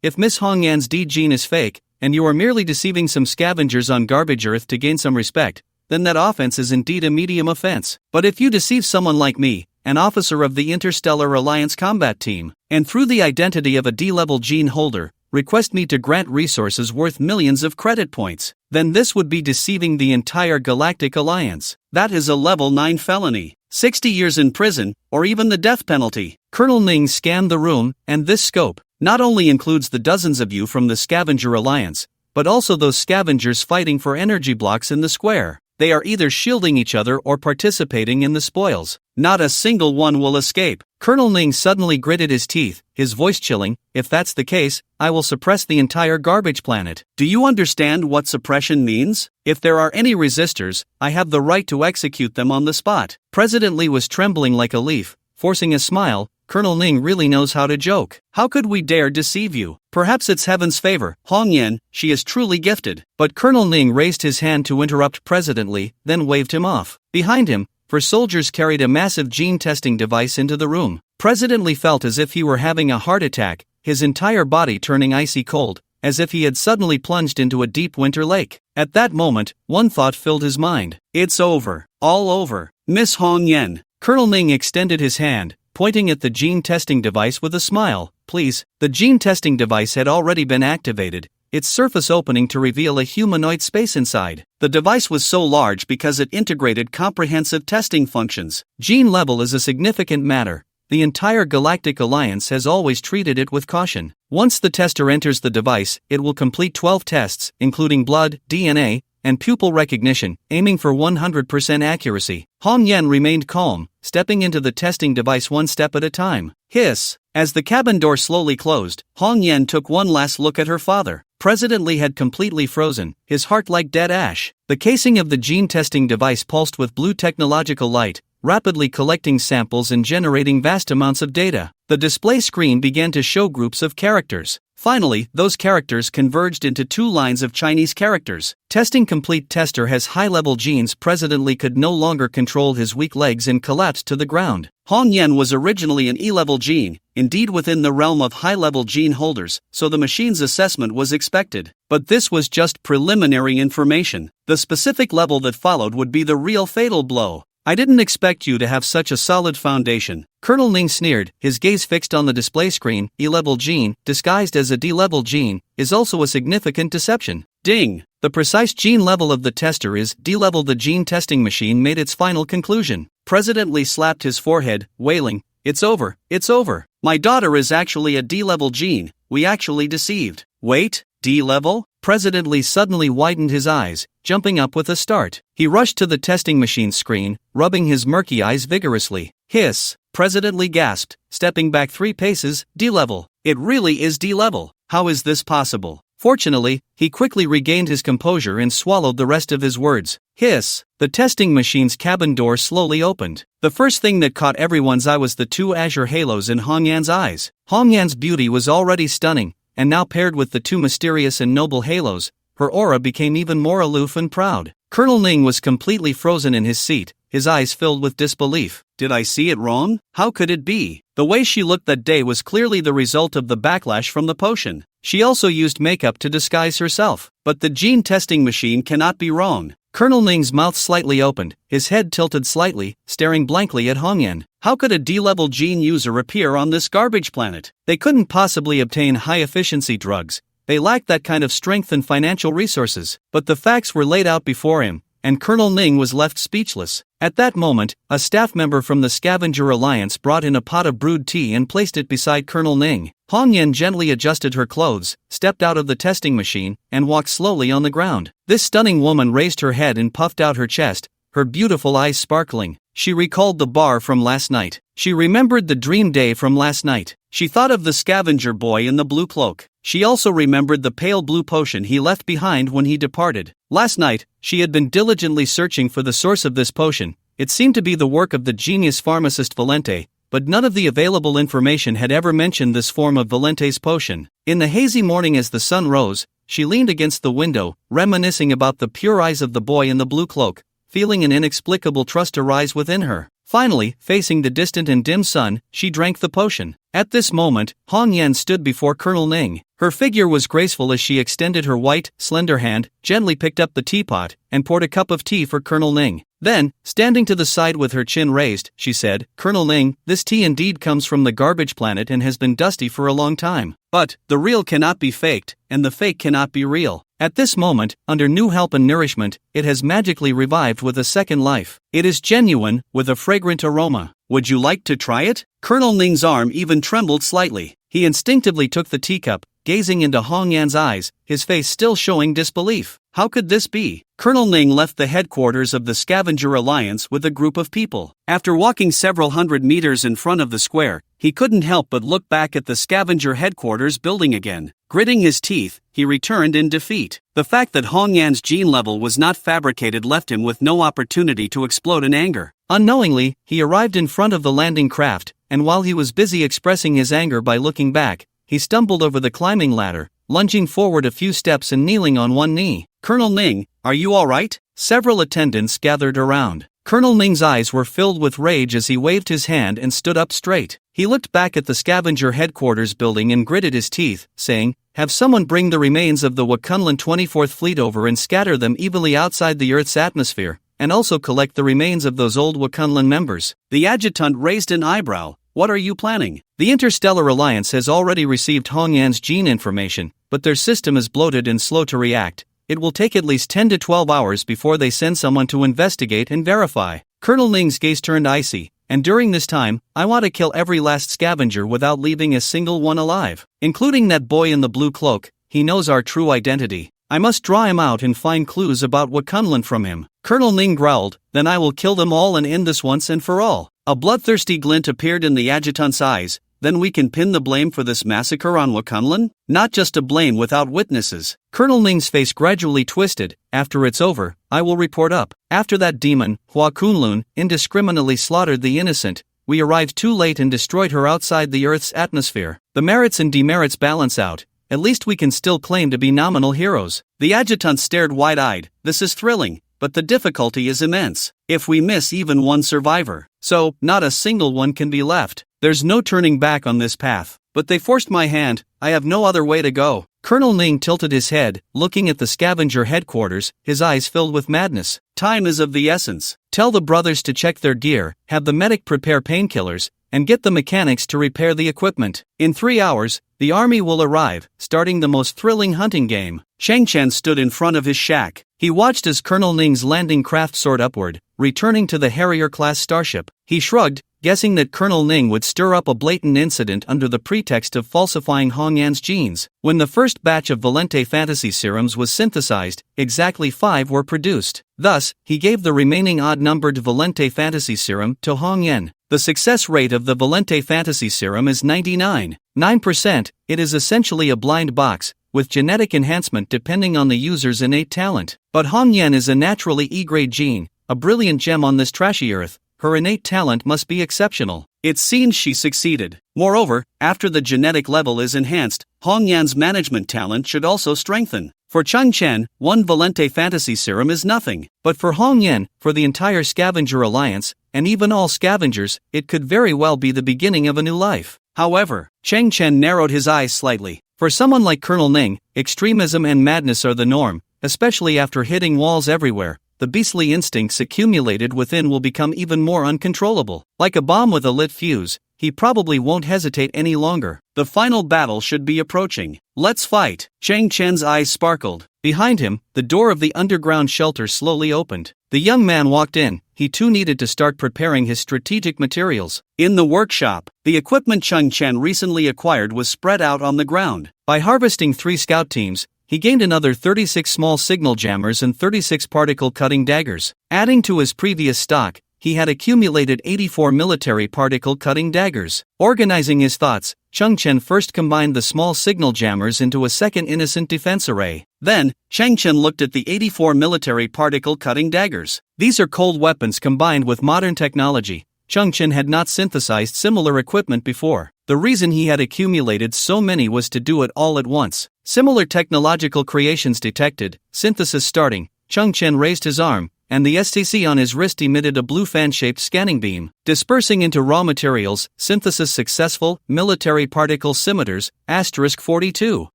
if Miss Hong Yan's D gene is fake, and you are merely deceiving some scavengers on garbage earth to gain some respect, then that offense is indeed a medium offense. But if you deceive someone like me, an officer of the Interstellar Alliance combat team, and through the identity of a D-level gene holder, request me to grant resources worth millions of credit points, then this would be deceiving the entire Galactic Alliance. That is a level 9 felony. 60 years in prison, or even the death penalty. Colonel Ning scanned the room, and this scope not only includes the dozens of you from the Scavenger Alliance, but also those scavengers fighting for energy blocks in the square. They are either shielding each other or participating in the spoils. Not a single one will escape. Colonel Ning suddenly gritted his teeth, his voice chilling. If that's the case, I will suppress the entire garbage planet. Do you understand what suppression means? If there are any resistors, I have the right to execute them on the spot. President Lee was trembling like a leaf, forcing a smile. Colonel Ning really knows how to joke. How could we dare deceive you? Perhaps it's heaven's favor. Hong Yan, she is truly gifted. But Colonel Ning raised his hand to interrupt President Lee, then waved him off. Behind him, 4 soldiers carried a massive gene testing device into the room. President Lee felt as if he were having a heart attack, his entire body turning icy cold, as if he had suddenly plunged into a deep winter lake. At that moment, one thought filled his mind. It's over. All over. Miss Hong Yan. Colonel Ning extended his hand, pointing at the gene testing device with a smile. Please. The gene testing device had already been activated, its surface opening to reveal a humanoid space inside. The device was so large because it integrated comprehensive testing functions. Gene level is a significant matter. The entire Galactic Alliance has always treated it with caution. Once the tester enters the device, it will complete 12 tests, including blood, DNA, and pupil recognition, aiming for 100% accuracy. Hong Yan remained calm, stepping into the testing device one step at a time. Hiss! As the cabin door slowly closed, Hong Yan took one last look at her father. President Lee had completely frozen, his heart like dead ash. The casing of the gene testing device pulsed with blue technological light, rapidly collecting samples and generating vast amounts of data. The display screen began to show groups of characters. Finally, those characters converged into 2 lines of Chinese characters. Testing complete. Tester has high-level genes. President Lee could no longer control his weak legs and collapsed to the ground. Hong Yan was originally an E-level gene, indeed within the realm of high-level gene holders, so the machine's assessment was expected. But this was just preliminary information. The specific level that followed would be the real fatal blow. I didn't expect you to have such a solid foundation. Colonel Ning sneered, his gaze fixed on the display screen. E-level gene, disguised as a D-level gene, is also a significant deception. Ding! The precise gene level of the tester is D-level. The gene testing machine made its final conclusion. President Lee slapped his forehead, wailing, "It's over, it's over. My daughter is actually a D-level gene. We actually deceived." Wait, D-level? President Lee suddenly widened his eyes, jumping up with a start. He rushed to the testing machine screen, rubbing his murky eyes vigorously. Hiss! President Lee gasped, stepping back 3 paces. D-level. It really is D-level. How is this possible? Fortunately, he quickly regained his composure and swallowed the rest of his words. Hiss! The testing machine's cabin door slowly opened. The first thing that caught everyone's eye was the 2 azure halos in Hong Yan's eyes. Hong Yan's beauty was already stunning, and now paired with the 2 mysterious and noble halos, her aura became even more aloof and proud. Colonel Ning was completely frozen in his seat, his eyes filled with disbelief. Did I see it wrong? How could it be? The way she looked that day was clearly the result of the backlash from the potion. She also used makeup to disguise herself. But the gene testing machine cannot be wrong. Colonel Ning's mouth slightly opened, his head tilted slightly, staring blankly at Hong Yan. How could a D-level gene user appear on this garbage planet? They couldn't possibly obtain high-efficiency drugs. They lacked that kind of strength and financial resources. But the facts were laid out before him, and Colonel Ning was left speechless. At that moment, a staff member from the Scavenger Alliance brought in a pot of brewed tea and placed it beside Colonel Ning. Hong Yan gently adjusted her clothes, stepped out of the testing machine, and walked slowly on the ground. This stunning woman raised her head and puffed out her chest, her beautiful eyes sparkling. She recalled the bar from last night. She remembered the dream day from last night. She thought of the scavenger boy in the blue cloak. She also remembered the pale blue potion he left behind when he departed. Last night, she had been diligently searching for the source of this potion. It seemed to be the work of the genius pharmacist Valente, but none of the available information had ever mentioned this form of Valente's potion. In the hazy morning as the sun rose, she leaned against the window, reminiscing about the pure eyes of the boy in the blue cloak, feeling an inexplicable trust arise within her. Finally, facing the distant and dim sun, she drank the potion. At this moment, Hong Yan stood before Colonel Ning. Her figure was graceful as she extended her white, slender hand, gently picked up the teapot, and poured a cup of tea for Colonel Ning. Then, standing to the side with her chin raised, she said, "Colonel Ning, this tea indeed comes from the garbage planet and has been dusty for a long time. But, the real cannot be faked, and the fake cannot be real. At this moment, under new help and nourishment, it has magically revived with a second life. It is genuine, with a fragrant aroma. Would you like to try it?" Colonel Ning's arm even trembled slightly. He instinctively took the teacup, gazing into Hong Yan's eyes, his face still showing disbelief. How could this be? Colonel Ning left the headquarters of the Scavenger Alliance with a group of people. After walking several hundred meters in front of the square, he couldn't help but look back at the Scavenger headquarters building again. Gritting his teeth, he returned in defeat. The fact that Hong Yan's gene level was not fabricated left him with no opportunity to explode in anger. Unknowingly, he arrived in front of the landing craft, and while he was busy expressing his anger by looking back, he stumbled over the climbing ladder, lunging forward a few steps and kneeling on one knee. "Colonel Ning, are you all right?" Several attendants gathered around. Colonel Ning's eyes were filled with rage as he waved his hand and stood up straight. He looked back at the Scavenger headquarters building and gritted his teeth, saying, "Have someone bring the remains of the Wakunlan 24th Fleet over and scatter them evenly outside the Earth's atmosphere, and also collect the remains of those old Wakunlan members." The adjutant raised an eyebrow. "What are you planning?" "The Interstellar Alliance has already received Hong Yan's gene information, but their system is bloated and slow to react. It will take at least 10 to 12 hours before they send someone to investigate and verify." Colonel Ning's gaze turned icy. "And during this time, I want to kill every last scavenger without leaving a single one alive, including that boy in the blue cloak. He knows our true identity. I must draw him out and find clues about Wakunlan from him." Colonel Ning growled, "Then I will kill them all and end this once and for all." A bloodthirsty glint appeared in the adjutant's eyes. "Then we can pin the blame for this massacre on Wakunlan? Not just a blame without witnesses." Colonel Ning's face gradually twisted. "After it's over, I will report up. After that demon, Hua Kunlun, indiscriminately slaughtered the innocent, we arrived too late and destroyed her outside the Earth's atmosphere. The merits and demerits balance out. At least we can still claim to be nominal heroes." The adjutant stared wide-eyed. "This is thrilling, but the difficulty is immense. If we miss even one survivor, so not a single one can be left, there's no turning back on this path. But they forced my hand, I have no other way to go. Colonel Ning tilted his head, looking at the scavenger headquarters, his eyes filled with madness. Time is of the essence. Tell the brothers to check their gear, have the medic prepare painkillers, and get the mechanics to repair the equipment. In 3 hours, the army will arrive, starting the most thrilling hunting game. Chang Chen stood in front of his shack. He watched as Colonel Ning's landing craft soared upward, returning to the Harrier-class starship. He shrugged, guessing that Colonel Ning would stir up a blatant incident under the pretext of falsifying Hong Yan's genes. When the first batch of Valente Fantasy serums was synthesized, exactly 5 were produced. Thus, he gave the remaining odd-numbered Valente Fantasy serum to Hong Yan. The success rate of the Valente Fantasy serum is 99.9%. It is essentially a blind box, with genetic enhancement depending on the user's innate talent. But Hong Yan is a naturally E-grade gene, a brilliant gem on this trashy earth. Her innate talent must be exceptional. It seems she succeeded. Moreover, after the genetic level is enhanced, Hong Yan's management talent should also strengthen. For Chang Chen, 1 Valente Fantasy serum is nothing. But for Hong Yan, for the entire Scavenger Alliance, and even all scavengers, it could very well be the beginning of a new life. However, Chang Chen narrowed his eyes slightly. For someone like Colonel Ning, extremism and madness are the norm, especially after hitting walls everywhere. The beastly instincts accumulated within will become even more uncontrollable. Like a bomb with a lit fuse, he probably won't hesitate any longer. The final battle should be approaching. Let's fight. Chang Chen's eyes sparkled. Behind him, the door of the underground shelter slowly opened. The young man walked in. He too needed to start preparing his strategic materials. In the workshop, the equipment Chang Chen recently acquired was spread out on the ground. By harvesting 3 scout teams, he gained another 36 small signal jammers and 36 particle-cutting daggers. Adding to his previous stock, he had accumulated 84 military particle-cutting daggers. Organizing his thoughts, Chang Chen first combined the small signal jammers into a second innocent defense array. Then, Chang Chen looked at the 84 military particle-cutting daggers. These are cold weapons combined with modern technology. Chang Chen had not synthesized similar equipment before. The reason he had accumulated so many was to do it all at once. Similar technological creations detected, synthesis starting. Chang Chen raised his arm, and the STC on his wrist emitted a blue fan-shaped scanning beam. Dispersing into raw materials, synthesis successful, military particle scimitars, *42.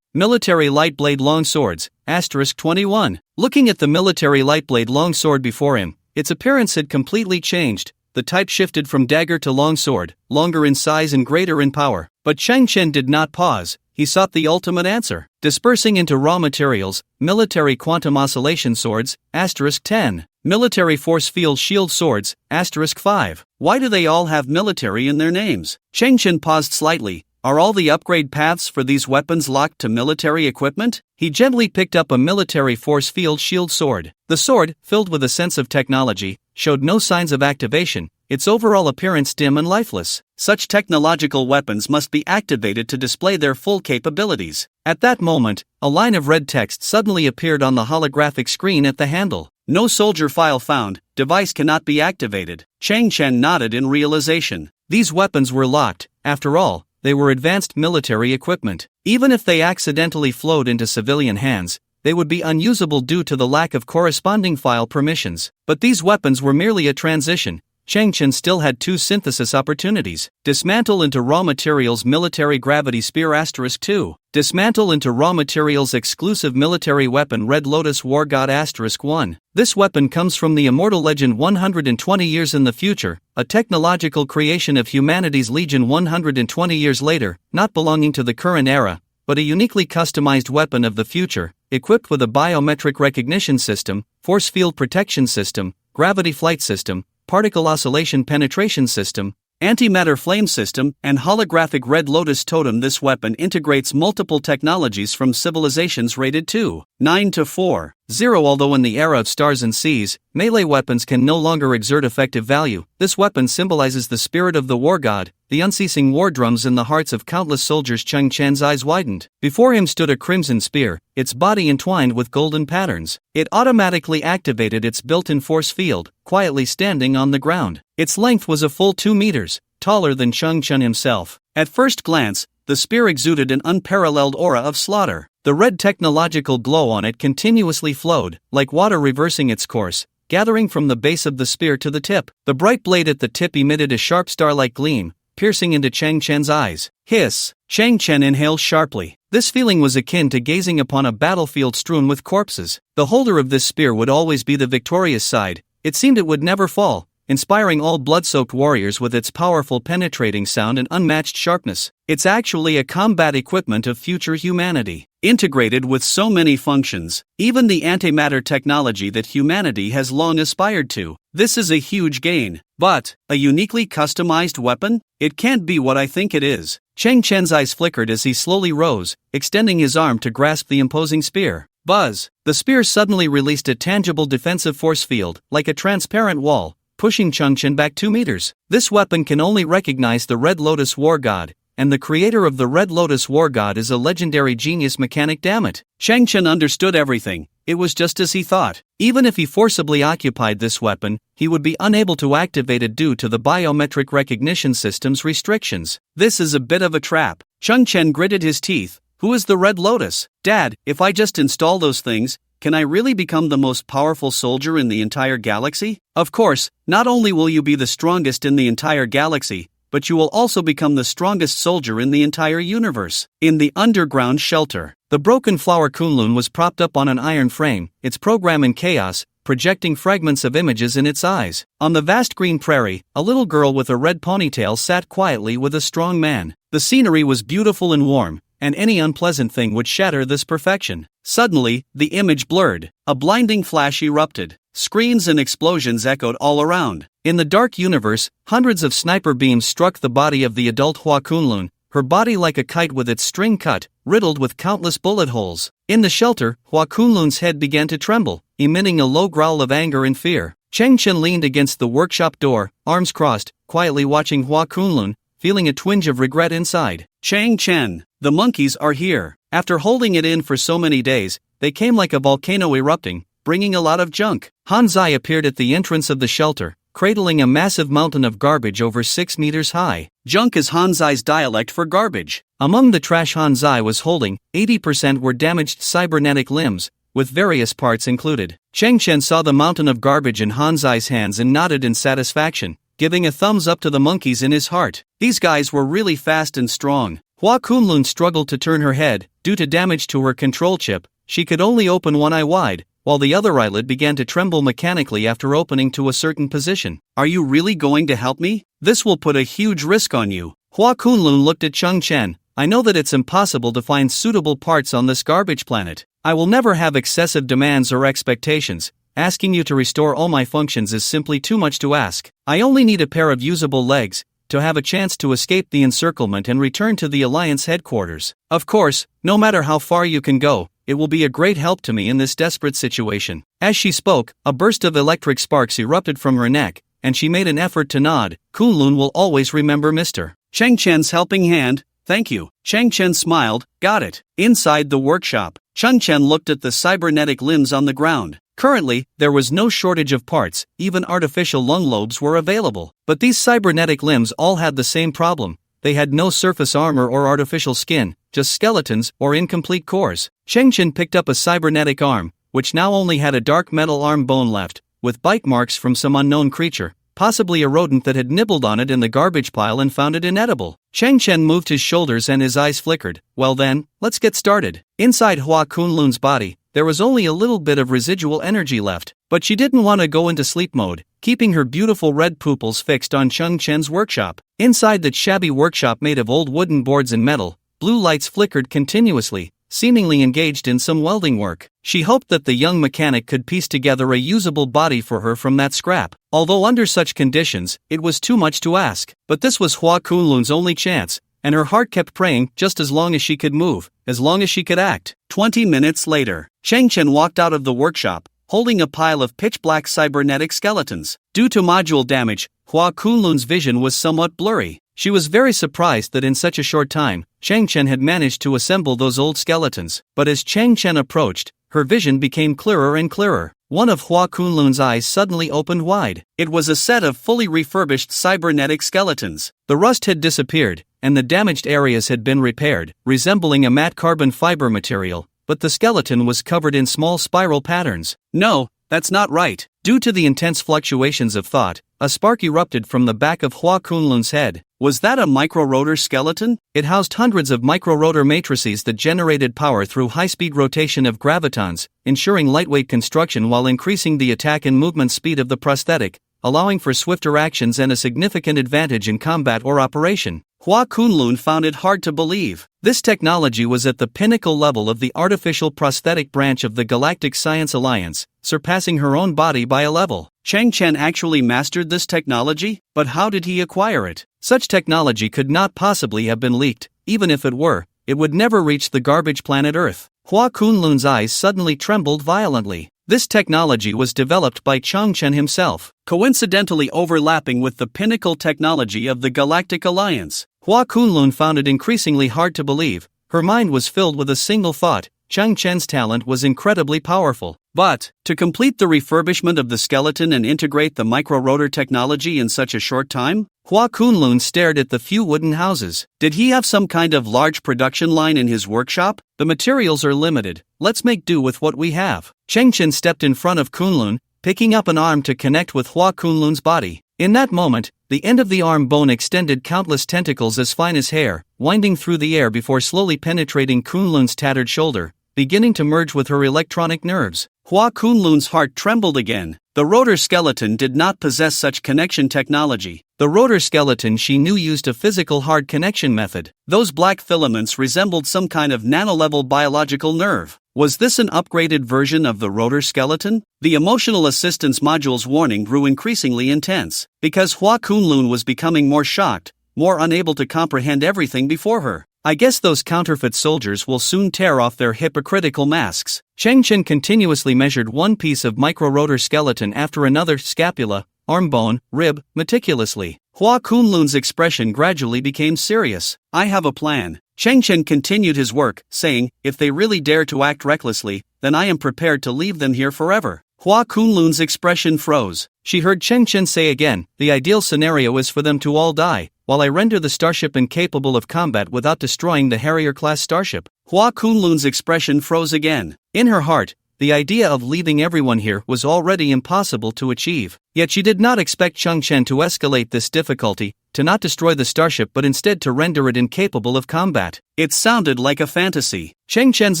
Military light blade long swords, *21. Looking at the military light blade long sword before him, its appearance had completely changed. The type shifted from dagger to long sword, longer in size and greater in power. But Chang Chen did not pause. He sought the ultimate answer. Dispersing into raw materials, military quantum oscillation swords, *10. Military force field shield swords, *5. Why do they all have military in their names? Chang Chen paused slightly. Are all the upgrade paths for these weapons locked to military equipment? He gently picked up a military force field shield sword. The sword, filled with a sense of technology, showed no signs of activation, its overall appearance dim and lifeless. Such technological weapons must be activated to display their full capabilities. At that moment, a line of red text suddenly appeared on the holographic screen at the handle. No soldier file found, device cannot be activated. Chang Chen nodded in realization. These weapons were locked. After all, they were advanced military equipment. Even if they accidentally flowed into civilian hands, they would be unusable due to the lack of corresponding file permissions. But these weapons were merely a transition. Chang Chen still had 2 synthesis opportunities. Dismantle into raw materials military gravity spear *2. Dismantle into raw materials exclusive military weapon Red Lotus War God *1. This weapon comes from the immortal legend 120 years in the future, a technological creation of humanity's legion 120 years later, not belonging to the current era, but a uniquely customized weapon of the future, equipped with a biometric recognition system, force field protection system, gravity flight system, particle oscillation penetration system, antimatter flame system, and holographic Red Lotus totem. This weapon integrates multiple technologies from civilizations rated 2.9 to 4.0. Although in the era of stars and seas, melee weapons can no longer exert effective value, this weapon symbolizes the spirit of the war god, the unceasing war drums in the hearts of countless soldiers. Chang Chen's eyes widened. Before him stood a crimson spear, its body entwined with golden patterns. It automatically activated its built-in force field, quietly standing on the ground. Its length was a full 2 meters, taller than Chang Chen himself. At first glance, the spear exuded an unparalleled aura of slaughter. The red technological glow on it continuously flowed, like water reversing its course, gathering from the base of the spear to the tip. The bright blade at the tip emitted a sharp star-like gleam, piercing into Chang Chen's eyes. Hiss! Chang Chen inhaled sharply. This feeling was akin to gazing upon a battlefield strewn with corpses. The holder of this spear would always be the victorious side. It seemed it would never fall, inspiring all blood-soaked warriors with its powerful penetrating sound and unmatched sharpness. It's actually a combat equipment of future humanity, integrated with so many functions, even the antimatter technology that humanity has long aspired to. This is a huge gain. But, a uniquely customized weapon? It can't be what I think it is. Chang Chen's eyes flickered as he slowly rose, extending his arm to grasp the imposing spear. Buzz! The spear suddenly released a tangible defensive force field, like a transparent wall, pushing Chang Chen back 2 meters. This weapon can only recognize the Red Lotus War God, and the creator of the Red Lotus War God is a legendary genius mechanic. Damn it. Chang Chen understood everything. It was just as he thought. Even if he forcibly occupied this weapon, he would be unable to activate it due to the biometric recognition system's restrictions. This is a bit of a trap. Chang Chen gritted his teeth. Who is the Red Lotus? Dad, if I just install those things, can I really become the most powerful soldier in the entire galaxy? Of course, not only will you be the strongest in the entire galaxy, but you will also become the strongest soldier in the entire universe. In the underground shelter, the broken flower Kunlun was propped up on an iron frame, its program in chaos, projecting fragments of images in its eyes. On the vast green prairie, a little girl with a red ponytail sat quietly with a strong man. The scenery was beautiful and warm, and any unpleasant thing would shatter this perfection. Suddenly, the image blurred. A blinding flash erupted. Screams and explosions echoed all around. In the dark universe, hundreds of sniper beams struck the body of the adult Hua Kunlun, her body like a kite with its string cut, riddled with countless bullet holes. In the shelter, Hua Kunlun's head began to tremble, emitting a low growl of anger and fear. Chang Chen leaned against the workshop door, arms crossed, quietly watching Hua Kunlun, feeling a twinge of regret inside. Chang Chen, the monkeys are here. After holding it in for so many days, they came like a volcano erupting, bringing a lot of junk. Han Zai appeared at the entrance of the shelter, cradling a massive mountain of garbage over 6 meters high. Junk is Han Zai's dialect for garbage. Among the trash Han Zai was holding, 80% were damaged cybernetic limbs, with various parts included. Chang Chen saw the mountain of garbage in Han Zai's hands and nodded in satisfaction, giving a thumbs up to the monkeys in his heart. These guys were really fast and strong. Hua Kunlun struggled to turn her head. Due to damage to her control chip, she could only open one eye wide, while the other eyelid began to tremble mechanically after opening to a certain position. Are you really going to help me? This will put a huge risk on you. Hua Kunlun looked at Chang Chen. I know that it's impossible to find suitable parts on this garbage planet. I will never have excessive demands or expectations. Asking you to restore all my functions is simply too much to ask. I only need a pair of usable legs, to have a chance to escape the encirclement and return to the Alliance headquarters. Of course, no matter how far you can go, it will be a great help to me in this desperate situation. As she spoke, a burst of electric sparks erupted from her neck, and she made an effort to nod. Kunlun will always remember Mr. Chang Chen's helping hand. Thank you. Chang Chen smiled. Got it. Inside the workshop, Chang Chen looked at the cybernetic limbs on the ground. Currently, there was no shortage of parts, even artificial lung lobes were available. But these cybernetic limbs all had the same problem. They had no surface armor or artificial skin, just skeletons or incomplete cores. Chang Chen picked up a cybernetic arm, which now only had a dark metal arm bone left, with bite marks from some unknown creature, possibly a rodent that had nibbled on it in the garbage pile and found it inedible. Chang Chen moved his shoulders and his eyes flickered. Well then, let's get started. Inside Hua Kunlun's body, there was only a little bit of residual energy left, but she didn't want to go into sleep mode, keeping her beautiful red pupils fixed on Chang Chen's workshop. Inside that shabby workshop made of old wooden boards and metal, blue lights flickered continuously, seemingly engaged in some welding work. She hoped that the young mechanic could piece together a usable body for her from that scrap. Although under such conditions, it was too much to ask. But this was Hua Kunlun's only chance, and her heart kept praying just as long as she could move, as long as she could act. 20 minutes later, Chang Chen walked out of the workshop, holding a pile of pitch-black cybernetic skeletons. Due to module damage, Hua Kunlun's vision was somewhat blurry. She was very surprised that in such a short time, Chang Chen had managed to assemble those old skeletons. But as Chang Chen approached, her vision became clearer and clearer. One of Hua Kunlun's eyes suddenly opened wide. It was a set of fully refurbished cybernetic skeletons. The rust had disappeared, and the damaged areas had been repaired, resembling a matte carbon fiber material, but the skeleton was covered in small spiral patterns. No, that's not right. Due to the intense fluctuations of thought, a spark erupted from the back of Hua Kunlun's head. Was that a micro-rotor skeleton? It housed hundreds of micro-rotor matrices that generated power through high-speed rotation of gravitons, ensuring lightweight construction while increasing the attack and movement speed of the prosthetic, allowing for swifter actions and a significant advantage in combat or operation. Hua Kunlun found it hard to believe. This technology was at the pinnacle level of the artificial prosthetic branch of the Galactic Science Alliance, surpassing her own body by a level. Chang Chen actually mastered this technology, but how did he acquire it? Such technology could not possibly have been leaked. Even if it were, it would never reach the garbage planet Earth. Hua Kunlun's eyes suddenly trembled violently. This technology was developed by Chang Chen himself, coincidentally overlapping with the pinnacle technology of the Galactic Alliance. Hua Kunlun found it increasingly hard to believe. Her mind was filled with a single thought: Chang Chen's talent was incredibly powerful. But, to complete the refurbishment of the skeleton and integrate the micro-rotor technology in such a short time? Hua Kunlun stared at the few wooden houses. Did he have some kind of large production line in his workshop? The materials are limited. Let's make do with what we have. Chang Chen stepped in front of Kunlun, picking up an arm to connect with Hua Kunlun's body. In that moment, the end of the arm bone extended countless tentacles as fine as hair, winding through the air before slowly penetrating Kunlun's tattered shoulder, beginning to merge with her electronic nerves. Hua Kunlun's heart trembled again. The rotor skeleton did not possess such connection technology. The rotor skeleton she knew used a physical hard connection method. Those black filaments resembled some kind of nano-level biological nerve. Was this an upgraded version of the rotor skeleton? The emotional assistance module's warning grew increasingly intense, because Hua Kunlun was becoming more shocked, more unable to comprehend everything before her. I guess those counterfeit soldiers will soon tear off their hypocritical masks. Chang Chen continuously measured one piece of micro-rotor skeleton after another: scapula, arm bone, rib, meticulously. Hua Kunlun's expression gradually became serious. I have a plan. Chang Chen continued his work, saying, if they really dare to act recklessly, then I am prepared to leave them here forever. Hua Kunlun's expression froze. She heard Chang Chen say again, the ideal scenario is for them to all die, while I render the starship incapable of combat without destroying the Harrier-class starship. Hua Kunlun's expression froze again. In her heart, the idea of leaving everyone here was already impossible to achieve. Yet she did not expect Chang Chen to escalate this difficulty, to not destroy the starship but instead to render it incapable of combat. It sounded like a fantasy. Chang Chen's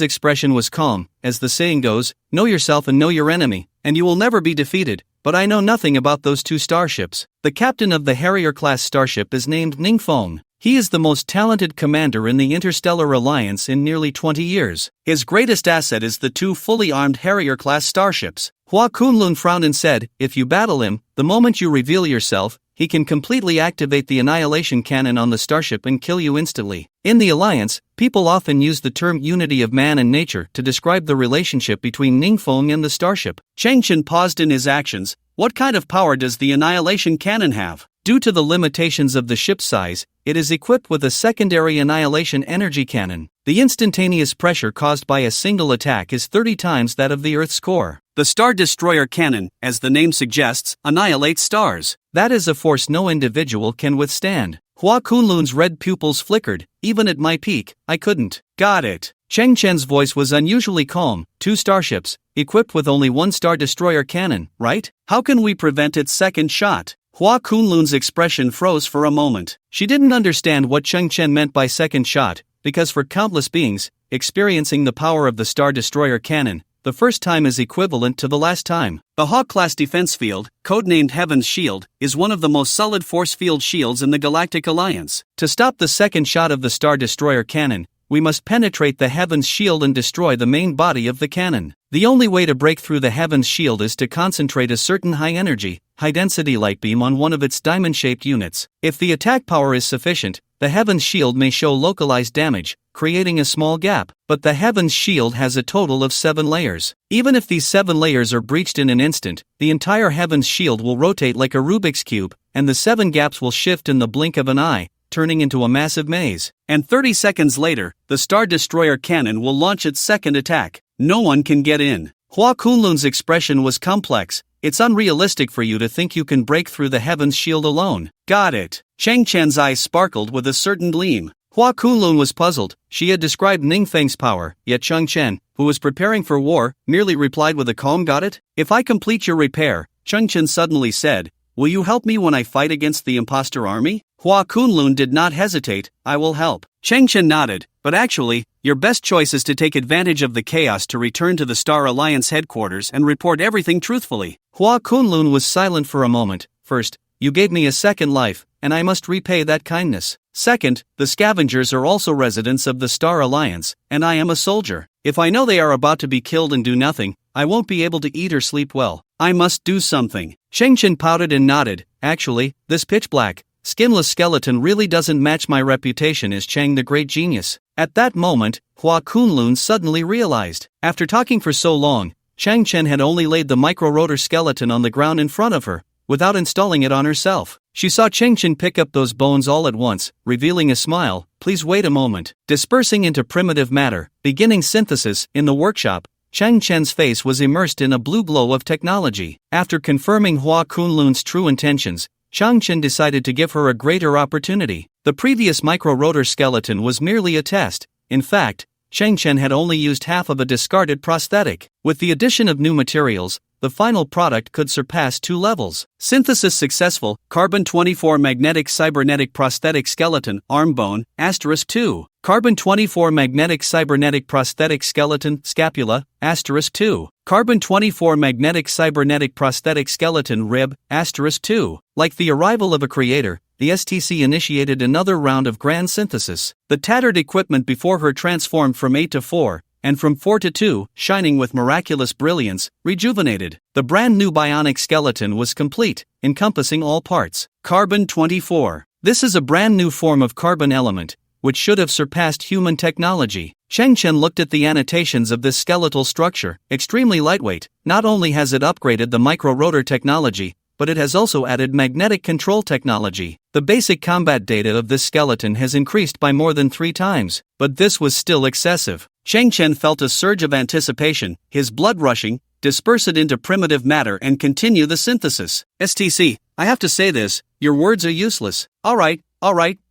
expression was calm. As the saying goes, know yourself and know your enemy, and you will never be defeated. But I know nothing about those two starships. The captain of the Harrier-class starship is named Ningfeng. He is the most talented commander in the Interstellar Alliance in nearly 20 years. His greatest asset is the two fully armed Harrier-class starships. Hua Kunlun frowned and said, if you battle him, the moment you reveal yourself, he can completely activate the annihilation cannon on the starship and kill you instantly. In the Alliance, people often use the term unity of man and nature to describe the relationship between Ningfeng and the starship. Chang Chen paused in his actions. What kind of power does the annihilation cannon have? Due to the limitations of the ship's size, it is equipped with a secondary annihilation energy cannon. The instantaneous pressure caused by a single attack is 30 times that of the Earth's core. The Star Destroyer cannon, as the name suggests, annihilates stars. That is a force no individual can withstand. Hua Kunlun's red pupils flickered. Even at my peak, I couldn't. Got it. Chang Chen's voice was unusually calm. Two starships, equipped with only one Star Destroyer cannon, right? How can we prevent its second shot? Hua Kunlun's expression froze for a moment. She didn't understand what Chang Chen meant by second shot, because for countless beings, experiencing the power of the Star Destroyer cannon, the first time is equivalent to the last time. The Hawk-class defense field, codenamed Heaven's Shield, is one of the most solid force field shields in the Galactic Alliance. To stop the second shot of the Star Destroyer cannon, we must penetrate the Heaven's Shield and destroy the main body of the cannon. The only way to break through the Heaven's Shield is to concentrate a certain high-energy, high-density light beam on one of its diamond-shaped units. If the attack power is sufficient, the Heaven's Shield may show localized damage, creating a small gap, but the Heaven's Shield has a total of 7 layers. Even if these 7 layers are breached in an instant, the entire Heaven's Shield will rotate like a Rubik's Cube, and the 7 gaps will shift in the blink of an eye, turning into a massive maze. And 30 seconds later, the Star Destroyer cannon will launch its second attack. No one can get in. Hua Kunlun's expression was complex. It's unrealistic for you to think you can break through the Heaven's Shield alone. Got it. Chang Chen's eyes sparkled with a certain gleam. Hua Kunlun was puzzled. She had described Ningfeng's power, yet Chang Chen, who was preparing for war, merely replied with a calm got it? If I complete your repair, Chang Chen suddenly said, will you help me when I fight against the imposter army? Hua Kunlun did not hesitate. I will help. Chang Chen nodded, but actually, your best choice is to take advantage of the chaos to return to the Star Alliance headquarters and report everything truthfully. Hua Kunlun was silent for a moment. First, you gave me a second life, and I must repay that kindness. Second, the scavengers are also residents of the Star Alliance, and I am a soldier. If I know they are about to be killed and do nothing, I won't be able to eat or sleep well. I must do something. Chang Chen pouted and nodded. Actually, this pitch-black, skinless skeleton really doesn't match my reputation as Chang the Great Genius. At that moment, Hua Kunlun suddenly realized. After talking for so long, Chang Chen had only laid the micro-rotor skeleton on the ground in front of her, without installing it on herself. She saw Chang Chen pick up those bones all at once, revealing a smile. Please wait a moment. Dispersing into primitive matter, beginning synthesis, in the workshop, Chang Chen's face was immersed in a blue glow of technology. After confirming Hua Kunlun's true intentions, Chang Chen decided to give her a greater opportunity. The previous micro-rotor skeleton was merely a test. In fact, Chang Chen had only used half of a discarded prosthetic. With the addition of new materials, the final product could surpass 2 levels. Synthesis successful. Carbon-24 magnetic cybernetic prosthetic skeleton, arm bone, *2. Carbon-24 magnetic cybernetic prosthetic skeleton, scapula, *2. Carbon-24 magnetic cybernetic prosthetic skeleton, rib, *2. Like the arrival of a creator, the STC initiated another round of grand synthesis. The tattered equipment before her transformed from 8 to 4, and from 4 to 2, shining with miraculous brilliance, rejuvenated. The brand new bionic skeleton was complete, encompassing all parts. Carbon-24. This is a brand new form of carbon element, which should have surpassed human technology. Chang Chen looked at the annotations of this skeletal structure. Extremely lightweight. Not only has it upgraded the micro-rotor technology, but it has also added magnetic control technology. The basic combat data of this skeleton has increased by more than 3 times, but this was still excessive. Chang Chen felt a surge of anticipation, his blood rushing. Disperse it into primitive matter and continue the synthesis. STC, I have to say this, your words are useless. Alright,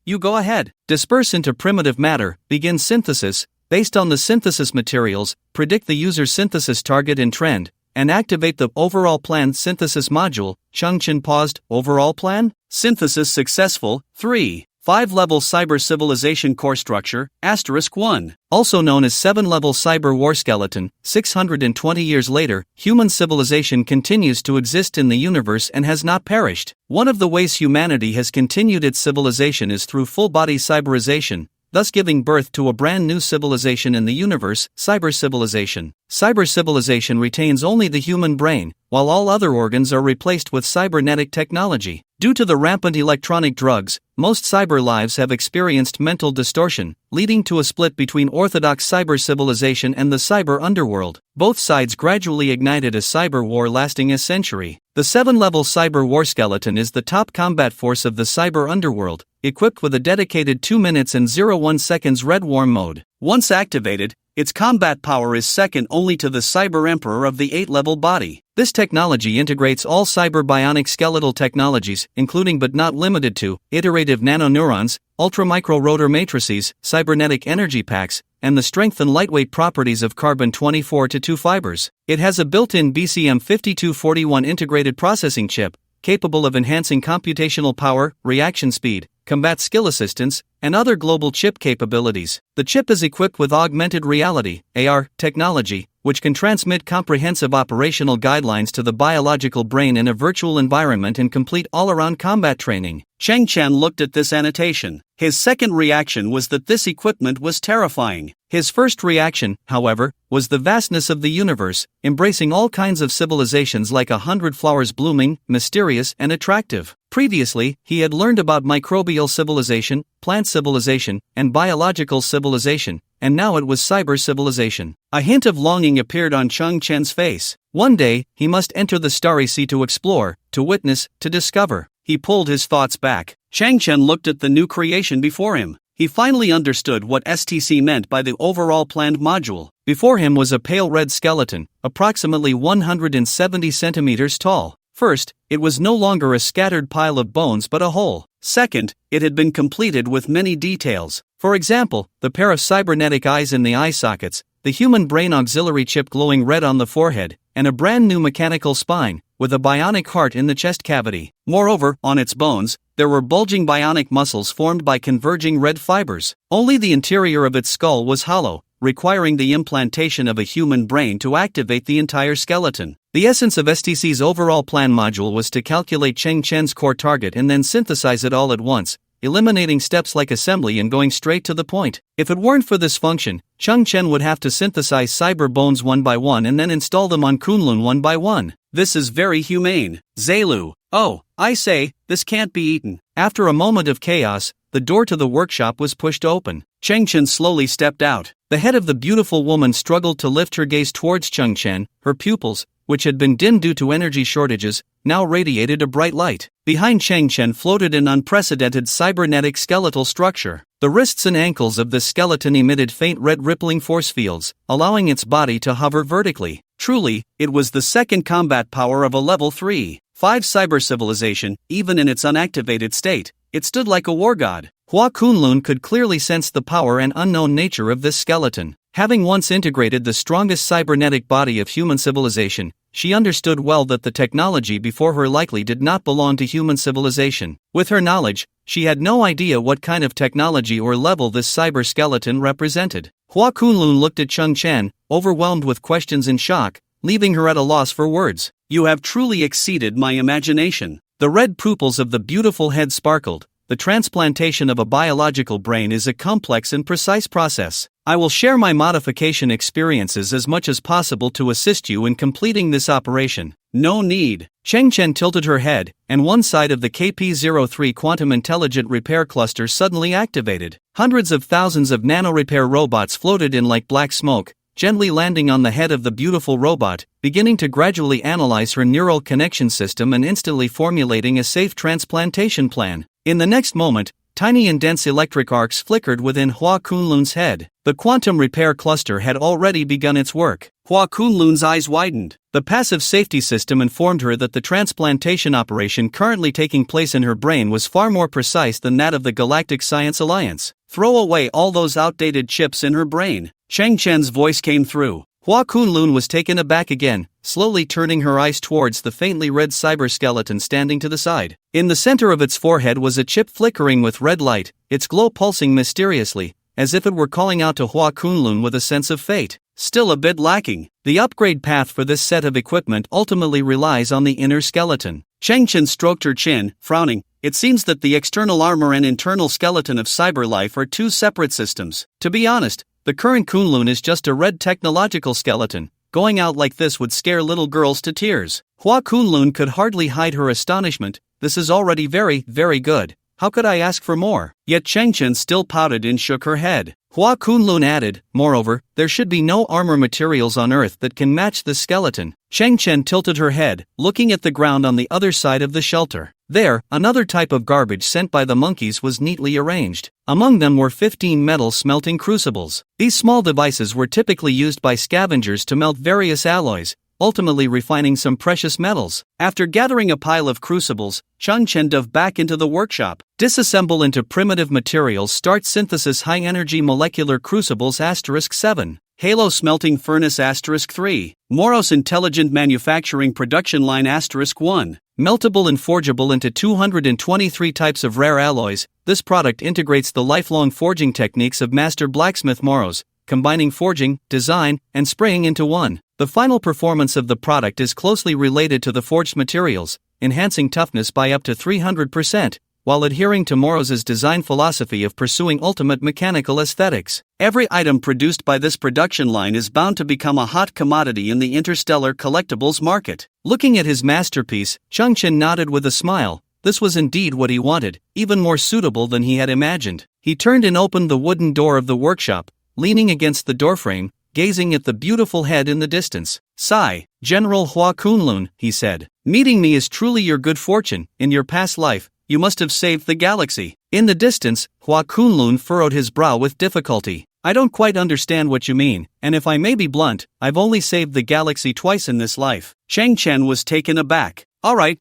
you go ahead. Disperse into primitive matter, begin synthesis, based on the synthesis materials, predict the user's synthesis target and trend, and activate the overall plan synthesis module. Chang Chen paused. Overall plan? Synthesis successful. 3. 5-level cyber civilization core structure, *1. Also known as 7-level cyber war skeleton. 620 years later, human civilization continues to exist in the universe and has not perished. One of the ways humanity has continued its civilization is through full-body cyberization, thus giving birth to a brand new civilization in the universe, cyber civilization. Cyber civilization retains only the human brain, while all other organs are replaced with cybernetic technology. Due to the rampant electronic drugs, most cyber lives have experienced mental distortion, leading to a split between orthodox cyber civilization and the cyber underworld. Both sides gradually ignited a cyber war lasting a century. The 7-level cyber war skeleton is the top combat force of the cyber underworld, equipped with a dedicated 2 minutes and 01 seconds red warm mode. Once activated, its combat power is second only to the Cyber Emperor of the 8-level body. This technology integrates all cyber bionic skeletal technologies, including but not limited to iterative nanoneurons, ultramicro-rotor matrices, cybernetic energy packs, and the strength and lightweight properties of carbon-24 to 2 fibers. It has a built-in BCM5241 integrated processing chip, capable of enhancing computational power, reaction speed, combat skill assistance, and other global chip capabilities. The chip is equipped with augmented reality (AR) technology, which can transmit comprehensive operational guidelines to the biological brain in a virtual environment and complete all-around combat training. Chang Chen looked at this annotation. His second reaction was that this equipment was terrifying. His first reaction, however, was the vastness of the universe, embracing all kinds of civilizations like 100 flowers blooming, mysterious and attractive. Previously, he had learned about microbial civilization, plant civilization, and biological civilization, and now it was cyber civilization. A hint of longing appeared on Chang Chen's face. One day, he must enter the starry sea to explore, to witness, to discover. He pulled his thoughts back. Chang Chen looked at the new creation before him. He finally understood what STC meant by the overall planned module. Before him was a pale red skeleton, approximately 170 centimeters tall. First, it was no longer a scattered pile of bones but a whole. Second, it had been completed with many details. For example, the pair of cybernetic eyes in the eye sockets, the human brain auxiliary chip glowing red on the forehead, and a brand new mechanical spine, with a bionic heart in the chest cavity. Moreover, on its bones, there were bulging bionic muscles formed by converging red fibers. Only the interior of its skull was hollow, requiring the implantation of a human brain to activate the entire skeleton. The essence of STC's overall plan module was to calculate Cheng Chen's core target and then synthesize it all at once, eliminating steps like assembly and going straight to the point. If it weren't for this function, Cheng Chen would have to synthesize cyber bones one by one and then install them on Kunlun one by one. This is very humane. Zelu. Oh, I say, this can't be eaten. After a moment of chaos, the door to the workshop was pushed open. Cheng Chen slowly stepped out. The head of the beautiful woman struggled to lift her gaze towards Cheng Chen. Her pupils, which had been dimmed due to energy shortages, now radiated a bright light. Behind Cheng Chen floated an unprecedented cybernetic skeletal structure. The wrists and ankles of this skeleton emitted faint red rippling force fields, allowing its body to hover vertically. Truly, it was the second combat power of a level 3/5 cyber civilization. Even in its unactivated state, it stood like a war god. Hua Kunlun could clearly sense the power and unknown nature of this skeleton. Having once integrated the strongest cybernetic body of human civilization, she understood well that the technology before her likely did not belong to human civilization. With her knowledge, she had no idea what kind of technology or level this cyber skeleton represented. Hua Kunlun looked at Cheng Chen, overwhelmed with questions and shock, leaving her at a loss for words. You have truly exceeded my imagination. The red pupils of the beautiful head sparkled. The transplantation of a biological brain is a complex and precise process. I will share my modification experiences as much as possible to assist you in completing this operation. No need. Cheng Chen tilted her head, and one side of the KP-03 Quantum Intelligent Repair Cluster suddenly activated. Hundreds of thousands of nano-repair robots floated in like black smoke, gently landing on the head of the beautiful robot, beginning to gradually analyze her neural connection system and instantly formulating a safe transplantation plan. In the next moment, tiny and dense electric arcs flickered within Hua Kunlun's head. The quantum repair cluster had already begun its work. Hua Kunlun's eyes widened. The passive safety system informed her that the transplantation operation currently taking place in her brain was far more precise than that of the Galactic Science Alliance. Throw away all those outdated chips in her brain. Cheng Chen's voice came through. Hua Kunlun was taken aback again, slowly turning her eyes towards the faintly red cyber skeleton standing to the side. In the center of its forehead was a chip flickering with red light, its glow pulsing mysteriously, as if it were calling out to Hua Kunlun with a sense of fate. Still a bit lacking. The upgrade path for this set of equipment ultimately relies on the inner skeleton. Cheng Chen stroked her chin, frowning. It seems that the external armor and internal skeleton of cyberlife are two separate systems. To be honest, the current Kunlun is just a red technological skeleton. Going out like this would scare little girls to tears. Hua Kunlun could hardly hide her astonishment. This is already very, very good. How could I ask for more? Yet Cheng Chen still pouted and shook her head. Hua Kunlun added, moreover, there should be no armor materials on Earth that can match this skeleton. Cheng Chen tilted her head, looking at the ground on the other side of the shelter. There, another type of garbage sent by the monkeys was neatly arranged. Among them were 15 metal smelting crucibles. These small devices were typically used by scavengers to melt various alloys, ultimately refining some precious metals. After gathering a pile of crucibles, Cheng Chen dove back into the workshop. Disassemble into primitive materials. Start synthesis high-energy molecular crucibles *7. Halo smelting furnace *3. Moros intelligent manufacturing production line *1. Meltable and forgeable into 223 types of rare alloys. This product integrates the lifelong forging techniques of master blacksmith Moros, combining forging, design, and spraying into one. The final performance of the product is closely related to the forged materials, enhancing toughness by up to 300%, while adhering to Moros's design philosophy of pursuing ultimate mechanical aesthetics. Every item produced by this production line is bound to become a hot commodity in the interstellar collectibles market. Looking at his masterpiece, Cheng Chen nodded with a smile. This was indeed what he wanted, even more suitable than he had imagined. He turned and opened the wooden door of the workshop, leaning against the doorframe, gazing at the beautiful head in the distance. Sigh, General Hua Kunlun, he said. Meeting me is truly your good fortune. In your past life, you must have saved the galaxy. In the distance, Hua Kunlun furrowed his brow with difficulty. I don't quite understand what you mean, and if I may be blunt, I've only saved the galaxy twice in this life. Cheng Chen was taken aback. Alright,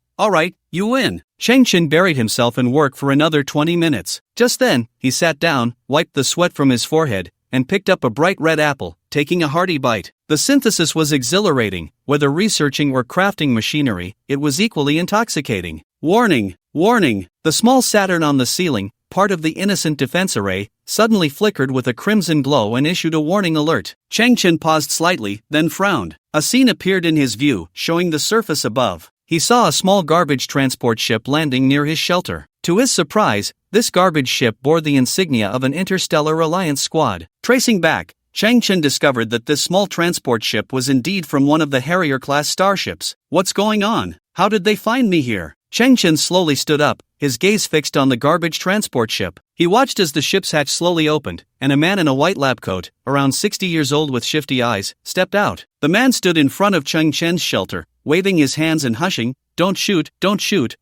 you win. Cheng Chen buried himself in work for another 20 minutes. Just then, he sat down, wiped the sweat from his forehead, and picked up a bright red apple, taking a hearty bite. The synthesis was exhilarating. Whether researching or crafting machinery, it was equally intoxicating. Warning! Warning! The small Saturn on the ceiling, part of the innocent defense array, suddenly flickered with a crimson glow and issued a warning alert. Chang Chen paused slightly, then frowned. A scene appeared in his view, showing the surface above. He saw a small garbage transport ship landing near his shelter. To his surprise, this garbage ship bore the insignia of an Interstellar Alliance squad. Tracing back, Chang Chen discovered that this small transport ship was indeed from one of the Harrier-class starships. What's going on? How did they find me here? Chang Chen slowly stood up, his gaze fixed on the garbage transport ship. He watched as the ship's hatch slowly opened, and a man in a white lab coat, around 60 years old with shifty eyes, stepped out. The man stood in front of Chang Chen's shelter, waving his hands and hushing, don't shoot,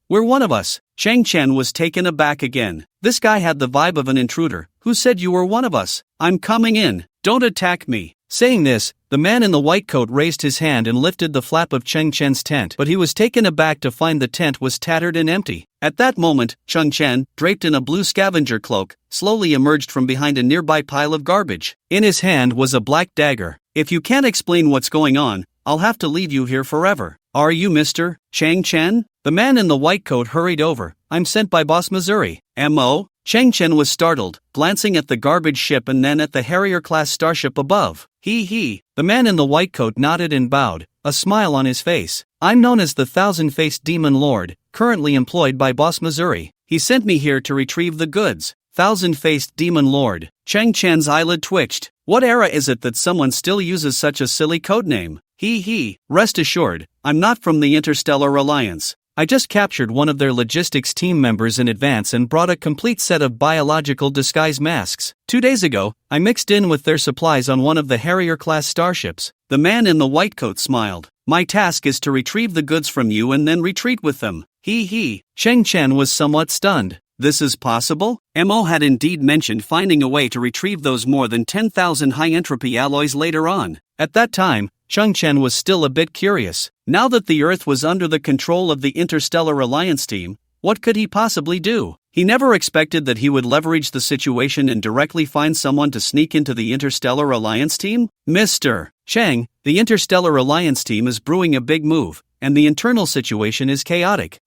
we're one of us." Chang Chen was taken aback again. This guy had the vibe of an intruder. "Who said you were one of us? I'm coming in. Don't attack me." Saying this, the man in the white coat raised his hand and lifted the flap of Chang Chen's tent, but he was taken aback to find the tent was tattered and empty. At that moment, Chang Chen, draped in a blue scavenger cloak, slowly emerged from behind a nearby pile of garbage. In his hand was a black dagger. "If you can't explain what's going on, I'll have to leave you here forever." "Are you Mr. Chang Chen?" The man in the white coat hurried over. "I'm sent by Boss Missouri." "M.O.?" Chang Chen was startled, glancing at the garbage ship and then at the Harrier-class starship above. He. The man in the white coat nodded and bowed, a smile on his face. "I'm known as the Thousand-Faced Demon Lord, currently employed by Boss Missouri. He sent me here to retrieve the goods." Thousand-Faced Demon Lord. Chang Chen's eyelid twitched. What era is it that someone still uses such a silly codename? He. Rest assured, I'm not from the Interstellar Alliance. I just captured one of their logistics team members in advance and brought a complete set of biological disguise masks. 2 days ago, I mixed in with their supplies on one of the Harrier-class starships. The man in the white coat smiled. "My task is to retrieve the goods from you and then retreat with them." He. Chang Chen was somewhat stunned. This is possible? M.O. had indeed mentioned finding a way to retrieve those more than 10,000 high-entropy alloys later on. At that time, Chang Chen was still a bit curious. Now that the Earth was under the control of the Interstellar Alliance team, what could he possibly do? He never expected that he would leverage the situation and directly find someone to sneak into the Interstellar Alliance team. "Mr. Chang, the Interstellar Alliance team is brewing a big move, and the internal situation is chaotic.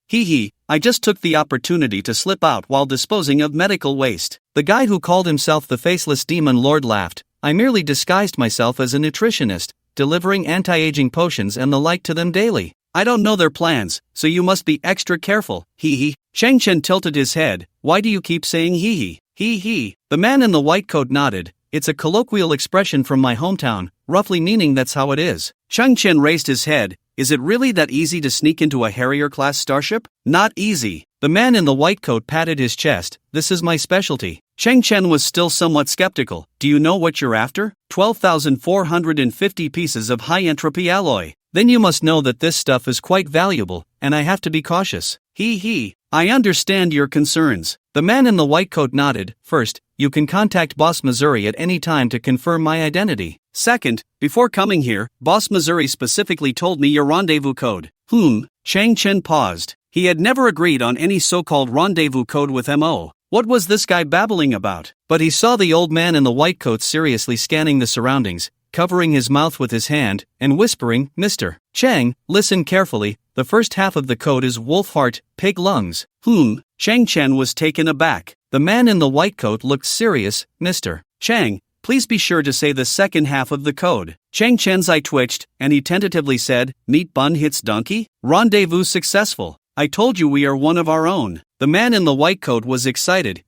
I just took the opportunity to slip out while disposing of medical waste." The guy who called himself the Faceless Demon Lord laughed. "I merely disguised myself as a nutritionist, delivering anti-aging potions and the like to them daily. I don't know their plans, so you must be extra careful." Chang Chen tilted his head. "Why do you keep saying he? The man in the white coat nodded. "It's a colloquial expression from my hometown, roughly meaning that's how it is." Chang Chen raised his head. "Is it really that easy to sneak into a Harrier-class starship?" "Not easy." The man in the white coat patted his chest. "This is my specialty." Chang Chen was still somewhat skeptical. "Do you know what you're after? 12,450 pieces of high-entropy alloy. Then you must know that this stuff is quite valuable, and I have to be cautious." I understand your concerns." The man in the white coat nodded. "First, you can contact Boss Missouri at any time to confirm my identity. Second, before coming here, Boss Missouri specifically told me your rendezvous code." Chang Chen paused. He had never agreed on any so-called rendezvous code with M.O. What was this guy babbling about? But he saw the old man in the white coat seriously scanning the surroundings, covering his mouth with his hand, and whispering, "Mr. Chang, listen carefully, the first half of the code is wolf heart, pig lungs." Chang Chen was taken aback. The man in the white coat looked serious. "Mr. Chang, please be sure to say the second half of the code." Chang Chen's eye twitched, and he tentatively said, "Meat bun hits donkey? Rendezvous successful. I told you we are one of our own." The man in the white coat was excited.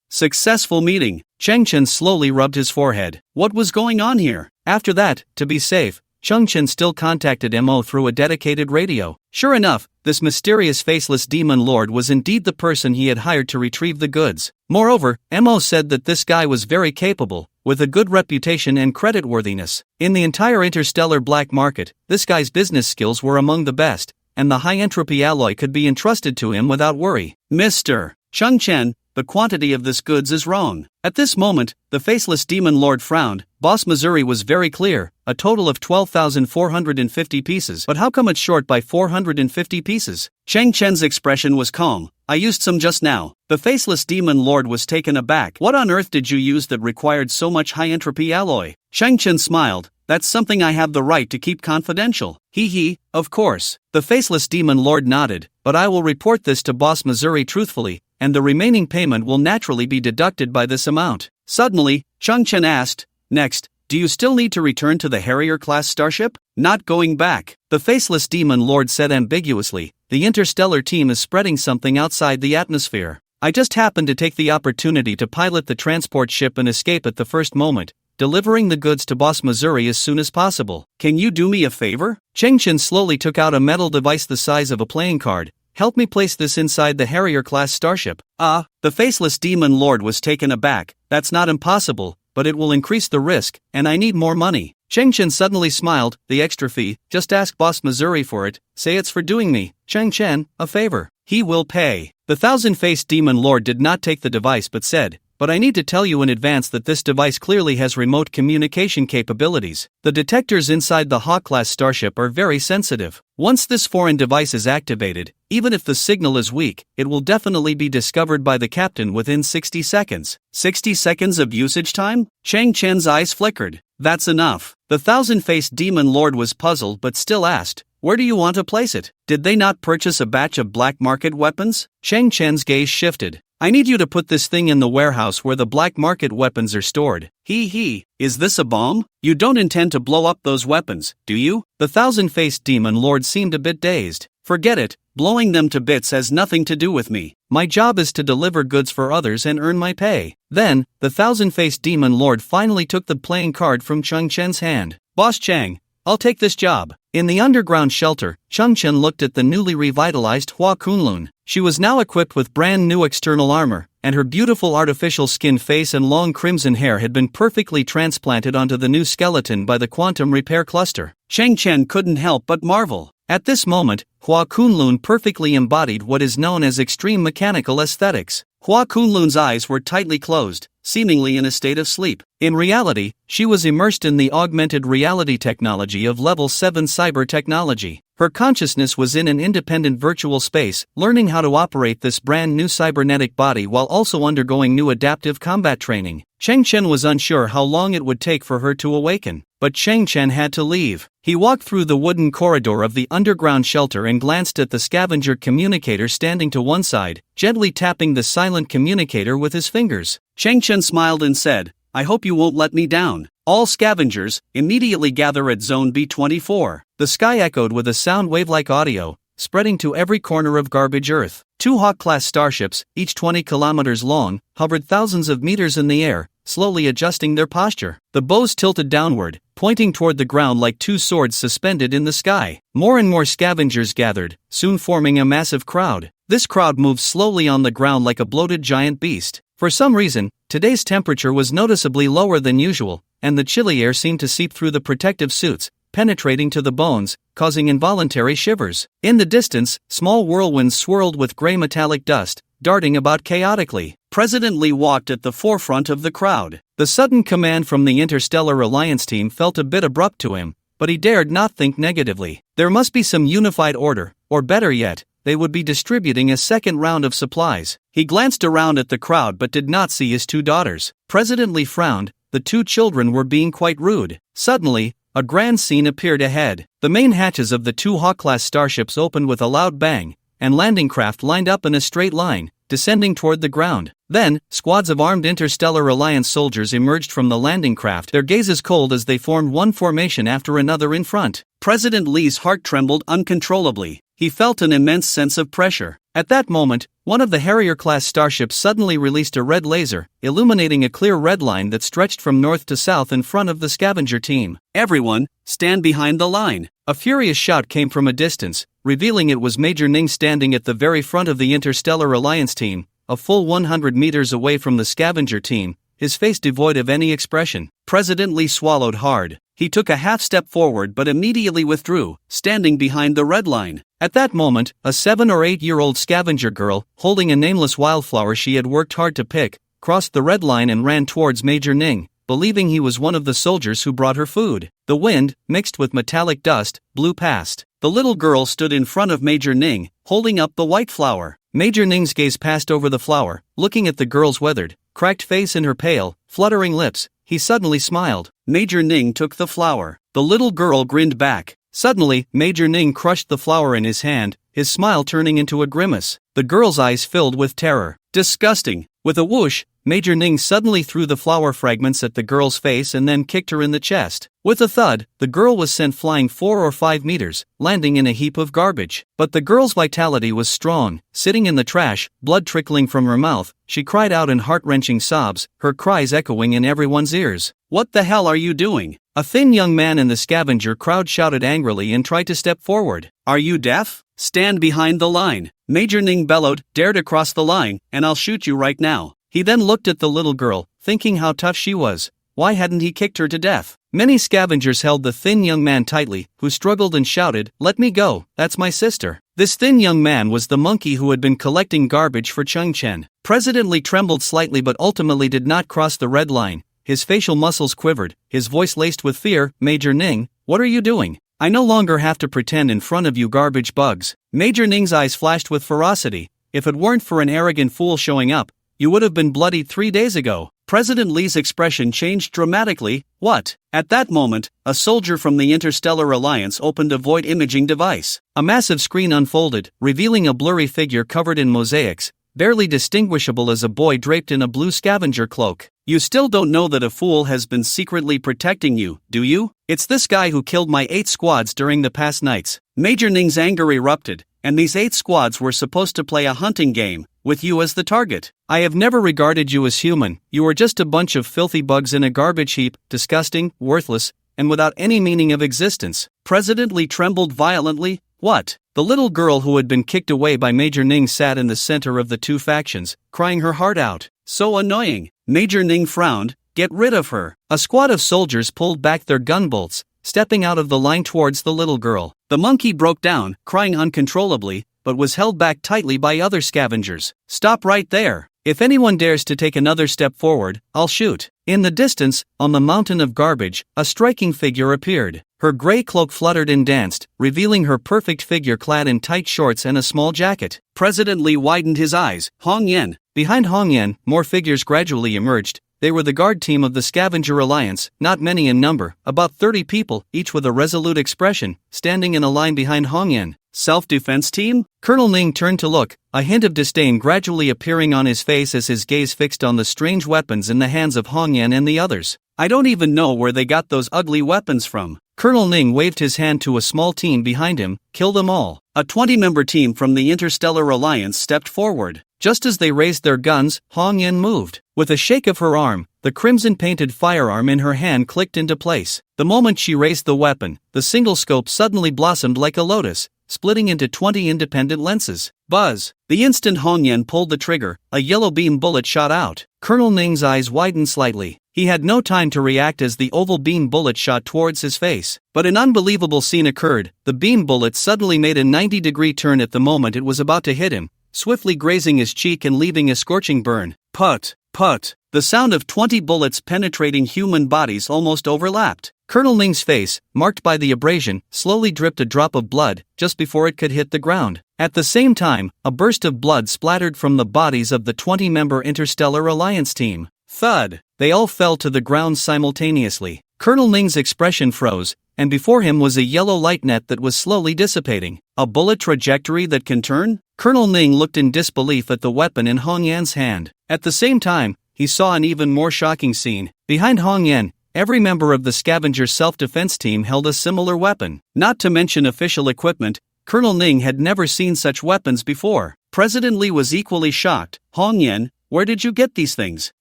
Successful meeting. Chang Chen slowly rubbed his forehead. What was going on here? After that, to be safe, Chang Chen still contacted M.O. through a dedicated radio. Sure enough, this mysterious faceless demon lord was indeed the person he had hired to retrieve the goods. Moreover, M.O. said that this guy was very capable, with a good reputation and creditworthiness. In the entire interstellar black market, this guy's business skills were among the best, and the high-entropy alloy could be entrusted to him without worry. "Mr. Chang Chen, the quantity of this goods is wrong. At this moment, the faceless demon lord frowned. Boss Missouri was very clear, a total of 12,450 pieces. But how come it's short by 450 pieces? Chang Chen's expression was calm. I used some just now. The faceless demon lord was taken aback. What on earth did you use that required so much high-entropy alloy? Chang Chen smiled. That's something I have the right to keep confidential. Hee, of course. The faceless demon lord nodded. But I will report this to Boss Missouri truthfully, and the remaining payment will naturally be deducted by this amount. Suddenly, Chang Chen asked, next, do you still need to return to the Harrier-class starship? Not going back. The faceless demon lord said ambiguously, the interstellar team is spreading something outside the atmosphere. I just happened to take the opportunity to pilot the transport ship and escape at the first moment, delivering the goods to Boss Missouri as soon as possible. Can you do me a favor? Chang Chen slowly took out a metal device the size of a playing card. Help me place this inside the Harrier-class starship. The faceless demon lord was taken aback. That's not impossible, but it will increase the risk, and I need more money. Chang Chen suddenly smiled. The extra fee, just ask Boss Missouri for it, say it's for doing me, Chang Chen, a favor. He will pay. The thousand-faced demon lord did not take the device but said, but I need to tell you in advance that this device clearly has remote communication capabilities. The detectors inside the Hawk-class starship are very sensitive. Once this foreign device is activated, even if the signal is weak, it will definitely be discovered by the captain within 60 seconds. 60 seconds of usage time? Chang Chen's eyes flickered. That's enough. The thousand-faced demon lord was puzzled but still asked, where do you want to place it? Did they not purchase a batch of black market weapons? Chang Chen's gaze shifted. I need you to put this thing in the warehouse where the black market weapons are stored. Hee, is this a bomb? You don't intend to blow up those weapons, do you? The thousand-faced demon lord seemed a bit dazed. Forget it, blowing them to bits has nothing to do with me. My job is to deliver goods for others and earn my pay. Then, the thousand-faced demon lord finally took the playing card from Chang Chen's hand. Boss Chang, I'll take this job. In the underground shelter, Chang Chen looked at the newly revitalized Hua Kunlun. She was now equipped with brand new external armor, and her beautiful artificial skin face and long crimson hair had been perfectly transplanted onto the new skeleton by the quantum repair cluster. Chang Chen couldn't help but marvel. At this moment, Hua Kunlun perfectly embodied what is known as extreme mechanical aesthetics. Hua Kunlun's eyes were tightly closed, seemingly in a state of sleep. In reality, she was immersed in the augmented reality technology of Level 7 cyber technology. Her consciousness was in an independent virtual space, learning how to operate this brand new cybernetic body while also undergoing new adaptive combat training. Chang Chen was unsure how long it would take for her to awaken, but Chang Chen had to leave. He walked through the wooden corridor of the underground shelter and glanced at the scavenger communicator standing to one side, gently tapping the silent communicator with his fingers. Chang Chen smiled and said, I hope you won't let me down. All scavengers, immediately gather at Zone B24. The sky echoed with a sound wave-like audio, spreading to every corner of garbage Earth. Two Hawk-class starships, each 20 kilometers long, hovered thousands of meters in the air, slowly adjusting their posture. The bows tilted downward, pointing toward the ground like two swords suspended in the sky. More and more scavengers gathered, soon forming a massive crowd. This crowd moved slowly on the ground like a bloated giant beast. For some reason, today's temperature was noticeably lower than usual, and the chilly air seemed to seep through the protective suits, penetrating to the bones, causing involuntary shivers. In the distance, small whirlwinds swirled with gray metallic dust, darting about chaotically. President Lee walked at the forefront of the crowd. The sudden command from the Interstellar Alliance team felt a bit abrupt to him, but he dared not think negatively. There must be some unified order, or better yet, they would be distributing a second round of supplies. He glanced around at the crowd but did not see his two daughters. President Lee frowned. The two children were being quite rude. Suddenly, a grand scene appeared ahead. The main hatches of the two Hawk-class starships opened with a loud bang, and landing craft lined up in a straight line, descending toward the ground. Then, squads of armed Interstellar Alliance soldiers emerged from the landing craft, their gazes cold as they formed one formation after another in front. President Lee's heart trembled uncontrollably. He felt an immense sense of pressure. At that moment, one of the Harrier-class starships suddenly released a red laser, illuminating a clear red line that stretched from north to south in front of the scavenger team. Everyone, stand behind the line. A furious shout came from a distance, revealing it was Major Ning standing at the very front of the Interstellar Alliance team, a full 100 meters away from the scavenger team, his face devoid of any expression. President Lee swallowed hard. He took a half step forward but immediately withdrew, standing behind the red line. At that moment, a 7 or 8-year-old scavenger girl, holding a nameless wildflower she had worked hard to pick, crossed the red line and ran towards Major Ning, believing he was one of the soldiers who brought her food. The wind, mixed with metallic dust, blew past. The little girl stood in front of Major Ning, holding up the white flower. Major Ning's gaze passed over the flower, looking at the girl's weathered, cracked face and her pale, fluttering lips. He suddenly smiled. Major Ning took the flower. The little girl grinned back. Suddenly, Major Ning crushed the flower in his hand, his smile turning into a grimace. The girl's eyes filled with terror. Disgusting! With a whoosh, Major Ning suddenly threw the flower fragments at the girl's face and then kicked her in the chest. With a thud, the girl was sent flying 4 or 5 meters, landing in a heap of garbage. But the girl's vitality was strong. Sitting in the trash, blood trickling from her mouth, she cried out in heart-wrenching sobs, her cries echoing in everyone's ears. "What the hell are you doing?" A thin young man in the scavenger crowd shouted angrily and tried to step forward. "Are you deaf? Stand behind the line." Major Ning bellowed, "Dare to cross the line, and I'll shoot you right now." He then looked at the little girl, thinking how tough she was. Why hadn't he kicked her to death? Many scavengers held the thin young man tightly, who struggled and shouted, "Let me go, that's my sister." This thin young man was the monkey who had been collecting garbage for Chung Chen. President Lee trembled slightly but ultimately did not cross the red line. His facial muscles quivered, his voice laced with fear. "Major Ning, what are you doing? I no longer have to pretend in front of you garbage bugs." Major Ning's eyes flashed with ferocity. "If it weren't for an arrogant fool showing up, you would have been bloodied 3 days ago." President Lee's expression changed dramatically. "What?" At that moment, a soldier from the Interstellar Alliance opened a void imaging device. A massive screen unfolded, revealing a blurry figure covered in mosaics, barely distinguishable as a boy draped in a blue scavenger cloak. "You still don't know that a fool has been secretly protecting you, do you? It's this guy who killed my 8 squads during the past nights." Major Ning's anger erupted, and these 8 squads were supposed to play a hunting game, with you as the target. "I have never regarded you as human, you are just a bunch of filthy bugs in a garbage heap, disgusting, worthless, and without any meaning of existence." President Lee trembled violently. "What?" The little girl who had been kicked away by Major Ning sat in the center of the two factions, crying her heart out. "So annoying." Major Ning frowned. "Get rid of her." A squad of soldiers pulled back their gun bolts, stepping out of the line towards the little girl. The monkey broke down, crying uncontrollably, but was held back tightly by other scavengers. "Stop right there. If anyone dares to take another step forward, I'll shoot." In the distance, on the mountain of garbage, a striking figure appeared. Her gray cloak fluttered and danced, revealing her perfect figure clad in tight shorts and a small jacket. President Lee widened his eyes. Hong Yen. Behind Hong Yen, more figures gradually emerged. They were the guard team of the Scavenger Alliance, not many in number, about 30 people, each with a resolute expression, standing in a line behind Hong Yen. "Self-defense team?" Colonel Ning turned to look, a hint of disdain gradually appearing on his face as his gaze fixed on the strange weapons in the hands of Hong Yen and the others. "I don't even know where they got those ugly weapons from." Colonel Ning waved his hand to a small team behind him. "Kill them all." A 20-member team from the Interstellar Alliance stepped forward. Just as they raised their guns, Hong Yen moved. With a shake of her arm, the crimson-painted firearm in her hand clicked into place. The moment she raised the weapon, the single scope suddenly blossomed like a lotus, splitting into 20 independent lenses. Buzz! The instant Hong Yen pulled the trigger, a yellow beam bullet shot out. Colonel Ning's eyes widened slightly. He had no time to react as the oval beam bullet shot towards his face. But an unbelievable scene occurred. The beam bullet suddenly made a 90-degree turn at the moment it was about to hit him, swiftly grazing his cheek and leaving a scorching burn. Put! Put! The sound of 20 bullets penetrating human bodies almost overlapped. Colonel Ning's face, marked by the abrasion, slowly dripped a drop of blood, just before it could hit the ground. At the same time, a burst of blood splattered from the bodies of the 20-member Interstellar Alliance team. Thud! They all fell to the ground simultaneously. Colonel Ning's expression froze, and before him was a yellow light net that was slowly dissipating. A bullet trajectory that can turn? Colonel Ning looked in disbelief at the weapon in Hong Yan's hand. At the same time, he saw an even more shocking scene. Behind Hong Yan, every member of the scavenger self-defense team held a similar weapon. Not to mention official equipment, Colonel Ning had never seen such weapons before. President Lee was equally shocked. "Hong Yan, where did you get these things?"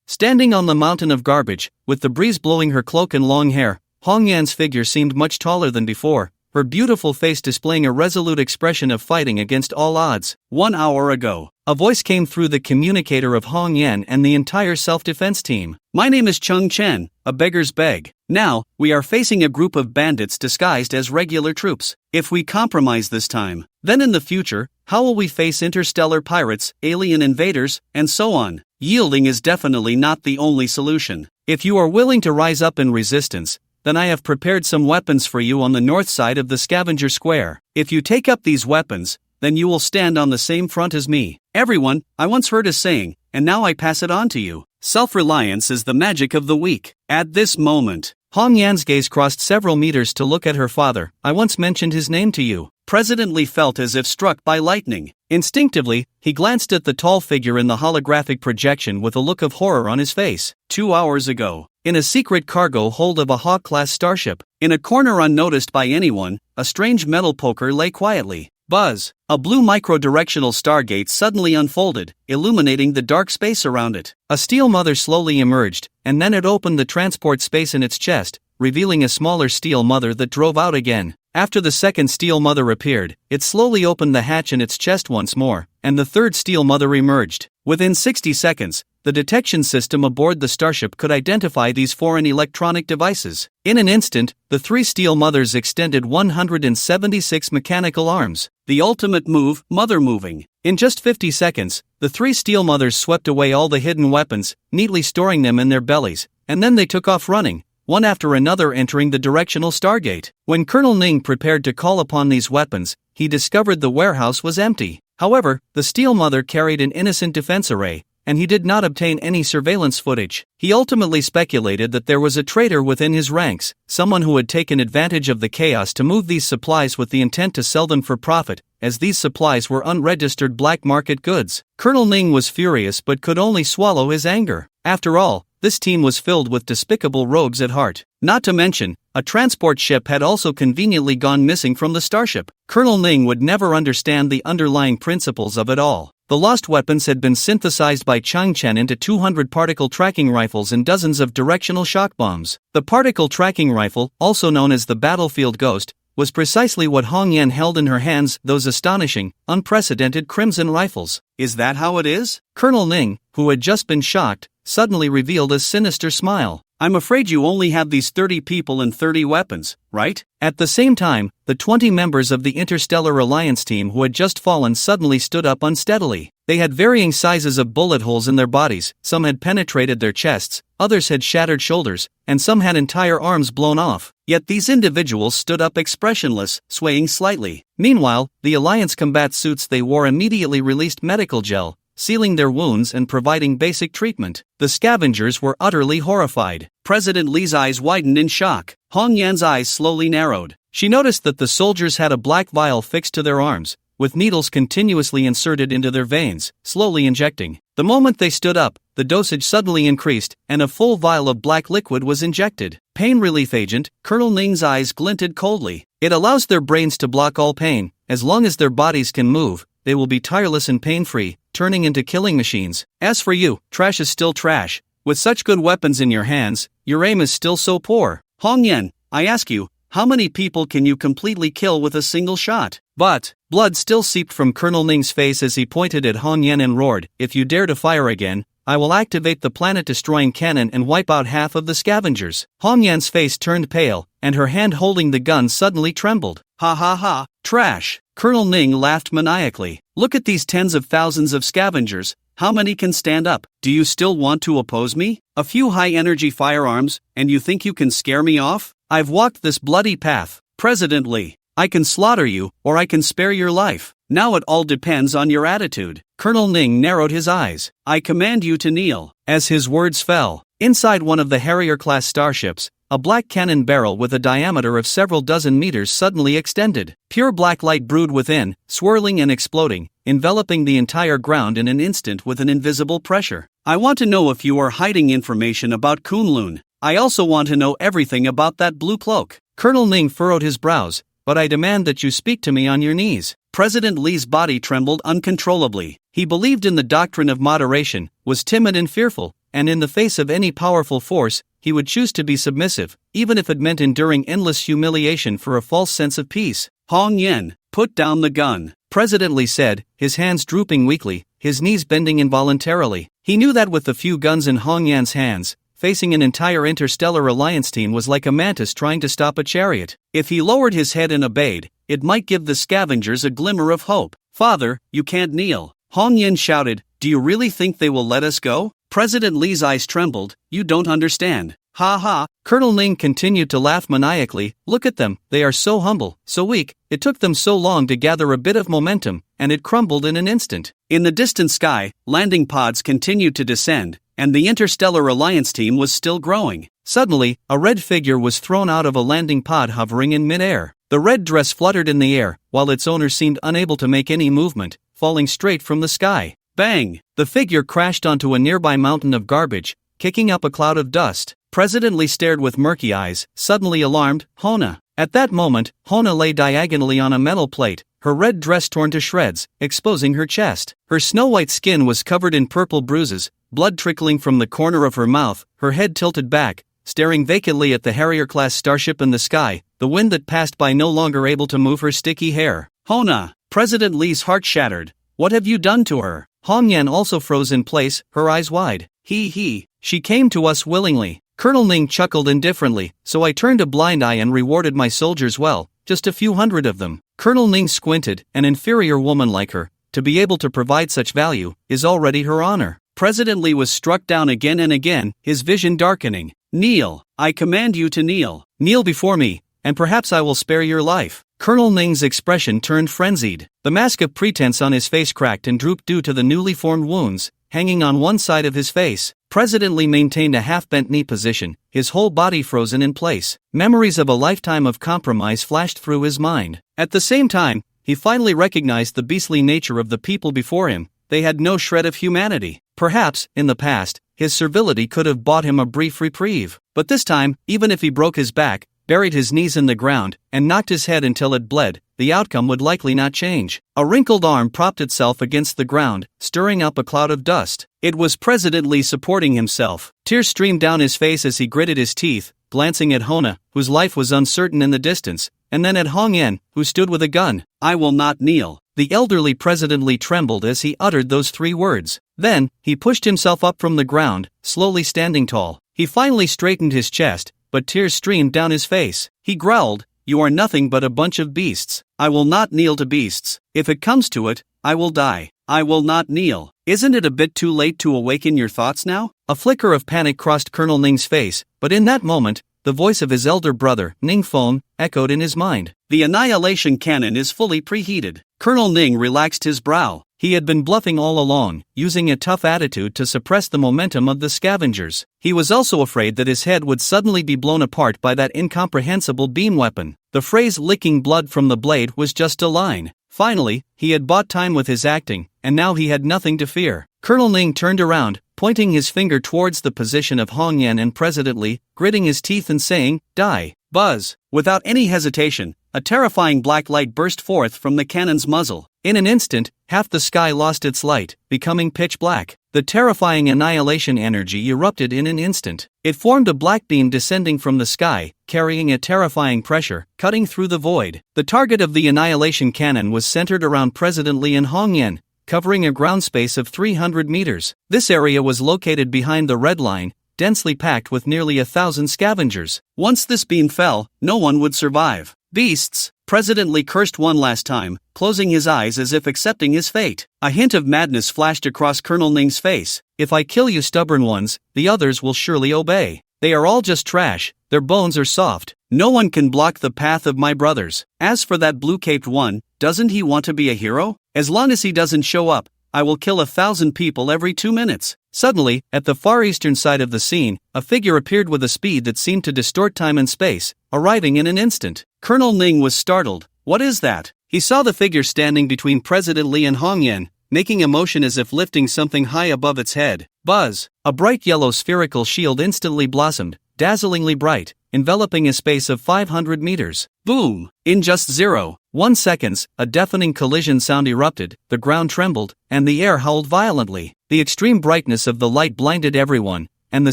Standing on the mountain of garbage, with the breeze blowing her cloak and long hair, Hong Yan's figure seemed much taller than before, her beautiful face displaying a resolute expression of fighting against all odds. 1 hour ago, a voice came through the communicator of Hong Yan and the entire self-defense team. "My name is Chung Chen, a beggar's beg. Now, we are facing a group of bandits disguised as regular troops. If we compromise this time, then in the future, how will we face interstellar pirates, alien invaders, and so on? Yielding is definitely not the only solution. If you are willing to rise up in resistance, then I have prepared some weapons for you on the north side of the scavenger square. If you take up these weapons, then you will stand on the same front as me. Everyone, I once heard a saying, and now I pass it on to you. Self-reliance is the magic of the weak. At this moment, Hong Yan's gaze crossed several meters to look at her father. I once mentioned his name to you. President Lee felt as if struck by lightning. Instinctively, he glanced at the tall figure in the holographic projection with a look of horror on his face. 2 hours ago, in a secret cargo hold of a Hawk-class starship, in a corner unnoticed by anyone, a strange metal poker lay quietly. Buzz! A blue micro-directional stargate suddenly unfolded, illuminating the dark space around it. A steel mother slowly emerged, and then it opened the transport space in its chest, revealing a smaller steel mother that drove out again. After the second steel mother appeared, it slowly opened the hatch in its chest once more, and the third steel mother emerged. Within 60 seconds, the detection system aboard the starship could identify these foreign electronic devices. In an instant, the three steel mothers extended 176 mechanical arms. The ultimate move, mother moving. In just 50 seconds, the three steel mothers swept away all the hidden weapons, neatly storing them in their bellies, and then they took off running, one after another entering the directional stargate. When Colonel Ning prepared to call upon these weapons, he discovered the warehouse was empty. However, the steel mother carried an innocent defense array, and he did not obtain any surveillance footage. He ultimately speculated that there was a traitor within his ranks, someone who had taken advantage of the chaos to move these supplies with the intent to sell them for profit, as these supplies were unregistered black market goods. Colonel Ning was furious but could only swallow his anger. After all, this team was filled with despicable rogues at heart. Not to mention, a transport ship had also conveniently gone missing from the starship. Colonel Ning would never understand the underlying principles of it all. The lost weapons had been synthesized by Chang Chen into 200 particle tracking rifles and dozens of directional shock bombs. The particle tracking rifle, also known as the battlefield ghost, was precisely what Hong Yan held in her hands, those astonishing, unprecedented crimson rifles. Is that how it is? Colonel Ning, who had just been shocked, suddenly revealed a sinister smile. I'm afraid you only have these 30 people and 30 weapons, right? At the same time, the 20 members of the Interstellar Alliance team who had just fallen suddenly stood up unsteadily. They had varying sizes of bullet holes in their bodies, some had penetrated their chests, others had shattered shoulders, and some had entire arms blown off. Yet these individuals stood up expressionless, swaying slightly. Meanwhile, the Alliance combat suits they wore immediately released medical gel, sealing their wounds and providing basic treatment. The scavengers were utterly horrified. President Lee's eyes widened in shock. Hong Yan's eyes slowly narrowed. She noticed that the soldiers had a black vial fixed to their arms, with needles continuously inserted into their veins, slowly injecting. The moment they stood up, the dosage suddenly increased, and a full vial of black liquid was injected. Pain relief agent. Colonel Ning's eyes glinted coldly. It allows their brains to block all pain. As long as their bodies can move, they will be tireless and pain-free, turning into killing machines. As for you, trash is still trash. With such good weapons in your hands, your aim is still so poor. Hong Yan, I ask you, how many people can you completely kill with a single shot? But, blood still seeped from Colonel Ning's face as he pointed at Hong Yan and roared, if you dare to fire again, I will activate the planet-destroying cannon and wipe out half of the scavengers. Hong Yan's face turned pale, and her hand holding the gun suddenly trembled. Ha ha ha, trash. Colonel Ning laughed maniacally. Look at these tens of thousands of scavengers. How many can stand up? Do you still want to oppose me? A few high-energy firearms, and you think you can scare me off? I've walked this bloody path. President Lee, I can slaughter you, or I can spare your life. Now it all depends on your attitude. Colonel Ning narrowed his eyes. I command you to kneel. As his words fell, inside one of the Harrier-class starships, a black cannon barrel with a diameter of several dozen meters suddenly extended. Pure black light brewed within, swirling and exploding, enveloping the entire ground in an instant with an invisible pressure. I want to know if you are hiding information about Kunlun. I also want to know everything about that blue cloak. Colonel Ning furrowed his brows. But I demand that you speak to me on your knees. President Lee's body trembled uncontrollably. He believed in the doctrine of moderation, was timid and fearful, and in the face of any powerful force, he would choose to be submissive, even if it meant enduring endless humiliation for a false sense of peace. Hong Yan, put down the gun. President Lee said, his hands drooping weakly, his knees bending involuntarily. He knew that with the few guns in Hong Yan's hands, facing an entire interstellar alliance team was like a mantis trying to stop a chariot. If he lowered his head and obeyed, it might give the scavengers a glimmer of hope. "Father, you can't kneel," Hong Yin shouted. "Do you really think they will let us go?" President Li's eyes trembled. "You don't understand." "Ha ha." Colonel Ning continued to laugh maniacally. "Look at them, they are so humble, so weak. It took them so long to gather a bit of momentum, and it crumbled in an instant." In the distant sky, landing pods continued to descend, and the Interstellar Alliance team was still growing. Suddenly, a red figure was thrown out of a landing pod hovering in midair. The red dress fluttered in the air, while its owner seemed unable to make any movement, falling straight from the sky. Bang! The figure crashed onto a nearby mountain of garbage, kicking up a cloud of dust. President Li stared with murky eyes, suddenly alarmed. "Hona." At that moment, Hona lay diagonally on a metal plate, her red dress torn to shreds, exposing her chest. Her snow-white skin was covered in purple bruises, blood trickling from the corner of her mouth, her head tilted back, staring vacantly at the Harrier-class starship in the sky, the wind that passed by no longer able to move her sticky hair. "Hona!" President Li's heart shattered. "What have you done to her?" Hong Yan also froze in place, her eyes wide. He. She came to us willingly." Colonel Ning chuckled indifferently. "So I turned a blind eye and rewarded my soldiers well, just a few hundred of them." Colonel Ning squinted. An inferior woman like her, to be able to provide such value, is already her honor. President Li was struck down again and again, his vision darkening. "Kneel. I command you to kneel. Kneel before me, and perhaps I will spare your life." Colonel Ning's expression turned frenzied. The mask of pretense on his face cracked and drooped due to the newly formed wounds, hanging on one side of his face. President Li maintained a half-bent knee position, his whole body frozen in place. Memories of a lifetime of compromise flashed through his mind. At the same time, he finally recognized the beastly nature of the people before him. They had no shred of humanity. Perhaps, in the past, his servility could have bought him a brief reprieve. But this time, even if he broke his back, buried his knees in the ground, and knocked his head until it bled, the outcome would likely not change. A wrinkled arm propped itself against the ground, stirring up a cloud of dust. It was President Li supporting himself. Tears streamed down his face as he gritted his teeth, glancing at Hona, whose life was uncertain in the distance, and then at Hong Yan, who stood with a gun. "I will not kneel." The elderly President Li trembled as he uttered those 3 words. Then, he pushed himself up from the ground, slowly standing tall. He finally straightened his chest, but tears streamed down his face. He growled, "You are nothing but a bunch of beasts. I will not kneel to beasts. If it comes to it, I will die. I will not kneel." "Isn't it a bit too late to awaken your thoughts now?" A flicker of panic crossed Colonel Ning's face, but in that moment, the voice of his elder brother, Ning Feng, echoed in his mind. "The annihilation cannon is fully preheated." Colonel Ning relaxed his brow. He had been bluffing all along, using a tough attitude to suppress the momentum of the scavengers. He was also afraid that his head would suddenly be blown apart by that incomprehensible beam weapon. The phrase "licking blood from the blade" was just a line. Finally, he had bought time with his acting, and now he had nothing to fear. Colonel Ning turned around, pointing his finger towards the position of Hong Yan and President Li, gritting his teeth and saying, "Die." Buzz! Without any hesitation, a terrifying black light burst forth from the cannon's muzzle. In an instant, half the sky lost its light, becoming pitch black. The terrifying annihilation energy erupted in an instant. It formed a black beam descending from the sky, carrying a terrifying pressure, cutting through the void. The target of the annihilation cannon was centered around President Li and Hong Yan, covering a ground space of 300 meters. This area was located behind the red line, densely packed with nearly 1,000 scavengers. Once this beam fell, no one would survive. "Beasts!" President Li cursed one last time, closing his eyes as if accepting his fate. A hint of madness flashed across Colonel Ning's face. "If I kill you stubborn ones, the others will surely obey. They are all just trash, their bones are soft. No one can block the path of my brothers. As for that blue-caped one, doesn't he want to be a hero? As long as he doesn't show up, I will kill 1,000 people every 2 minutes." Suddenly, at the far eastern side of the scene, a figure appeared with a speed that seemed to distort time and space, arriving in an instant. Colonel Ning was startled. "What is that?" He saw the figure standing between President Li and Hong Yan, making a motion as if lifting something high above its head. Buzz! A bright yellow spherical shield instantly blossomed, dazzlingly bright, enveloping a space of 500 meters. Boom! In just 0.1 seconds, a deafening collision sound erupted, the ground trembled, and the air howled violently. The extreme brightness of the light blinded everyone, and the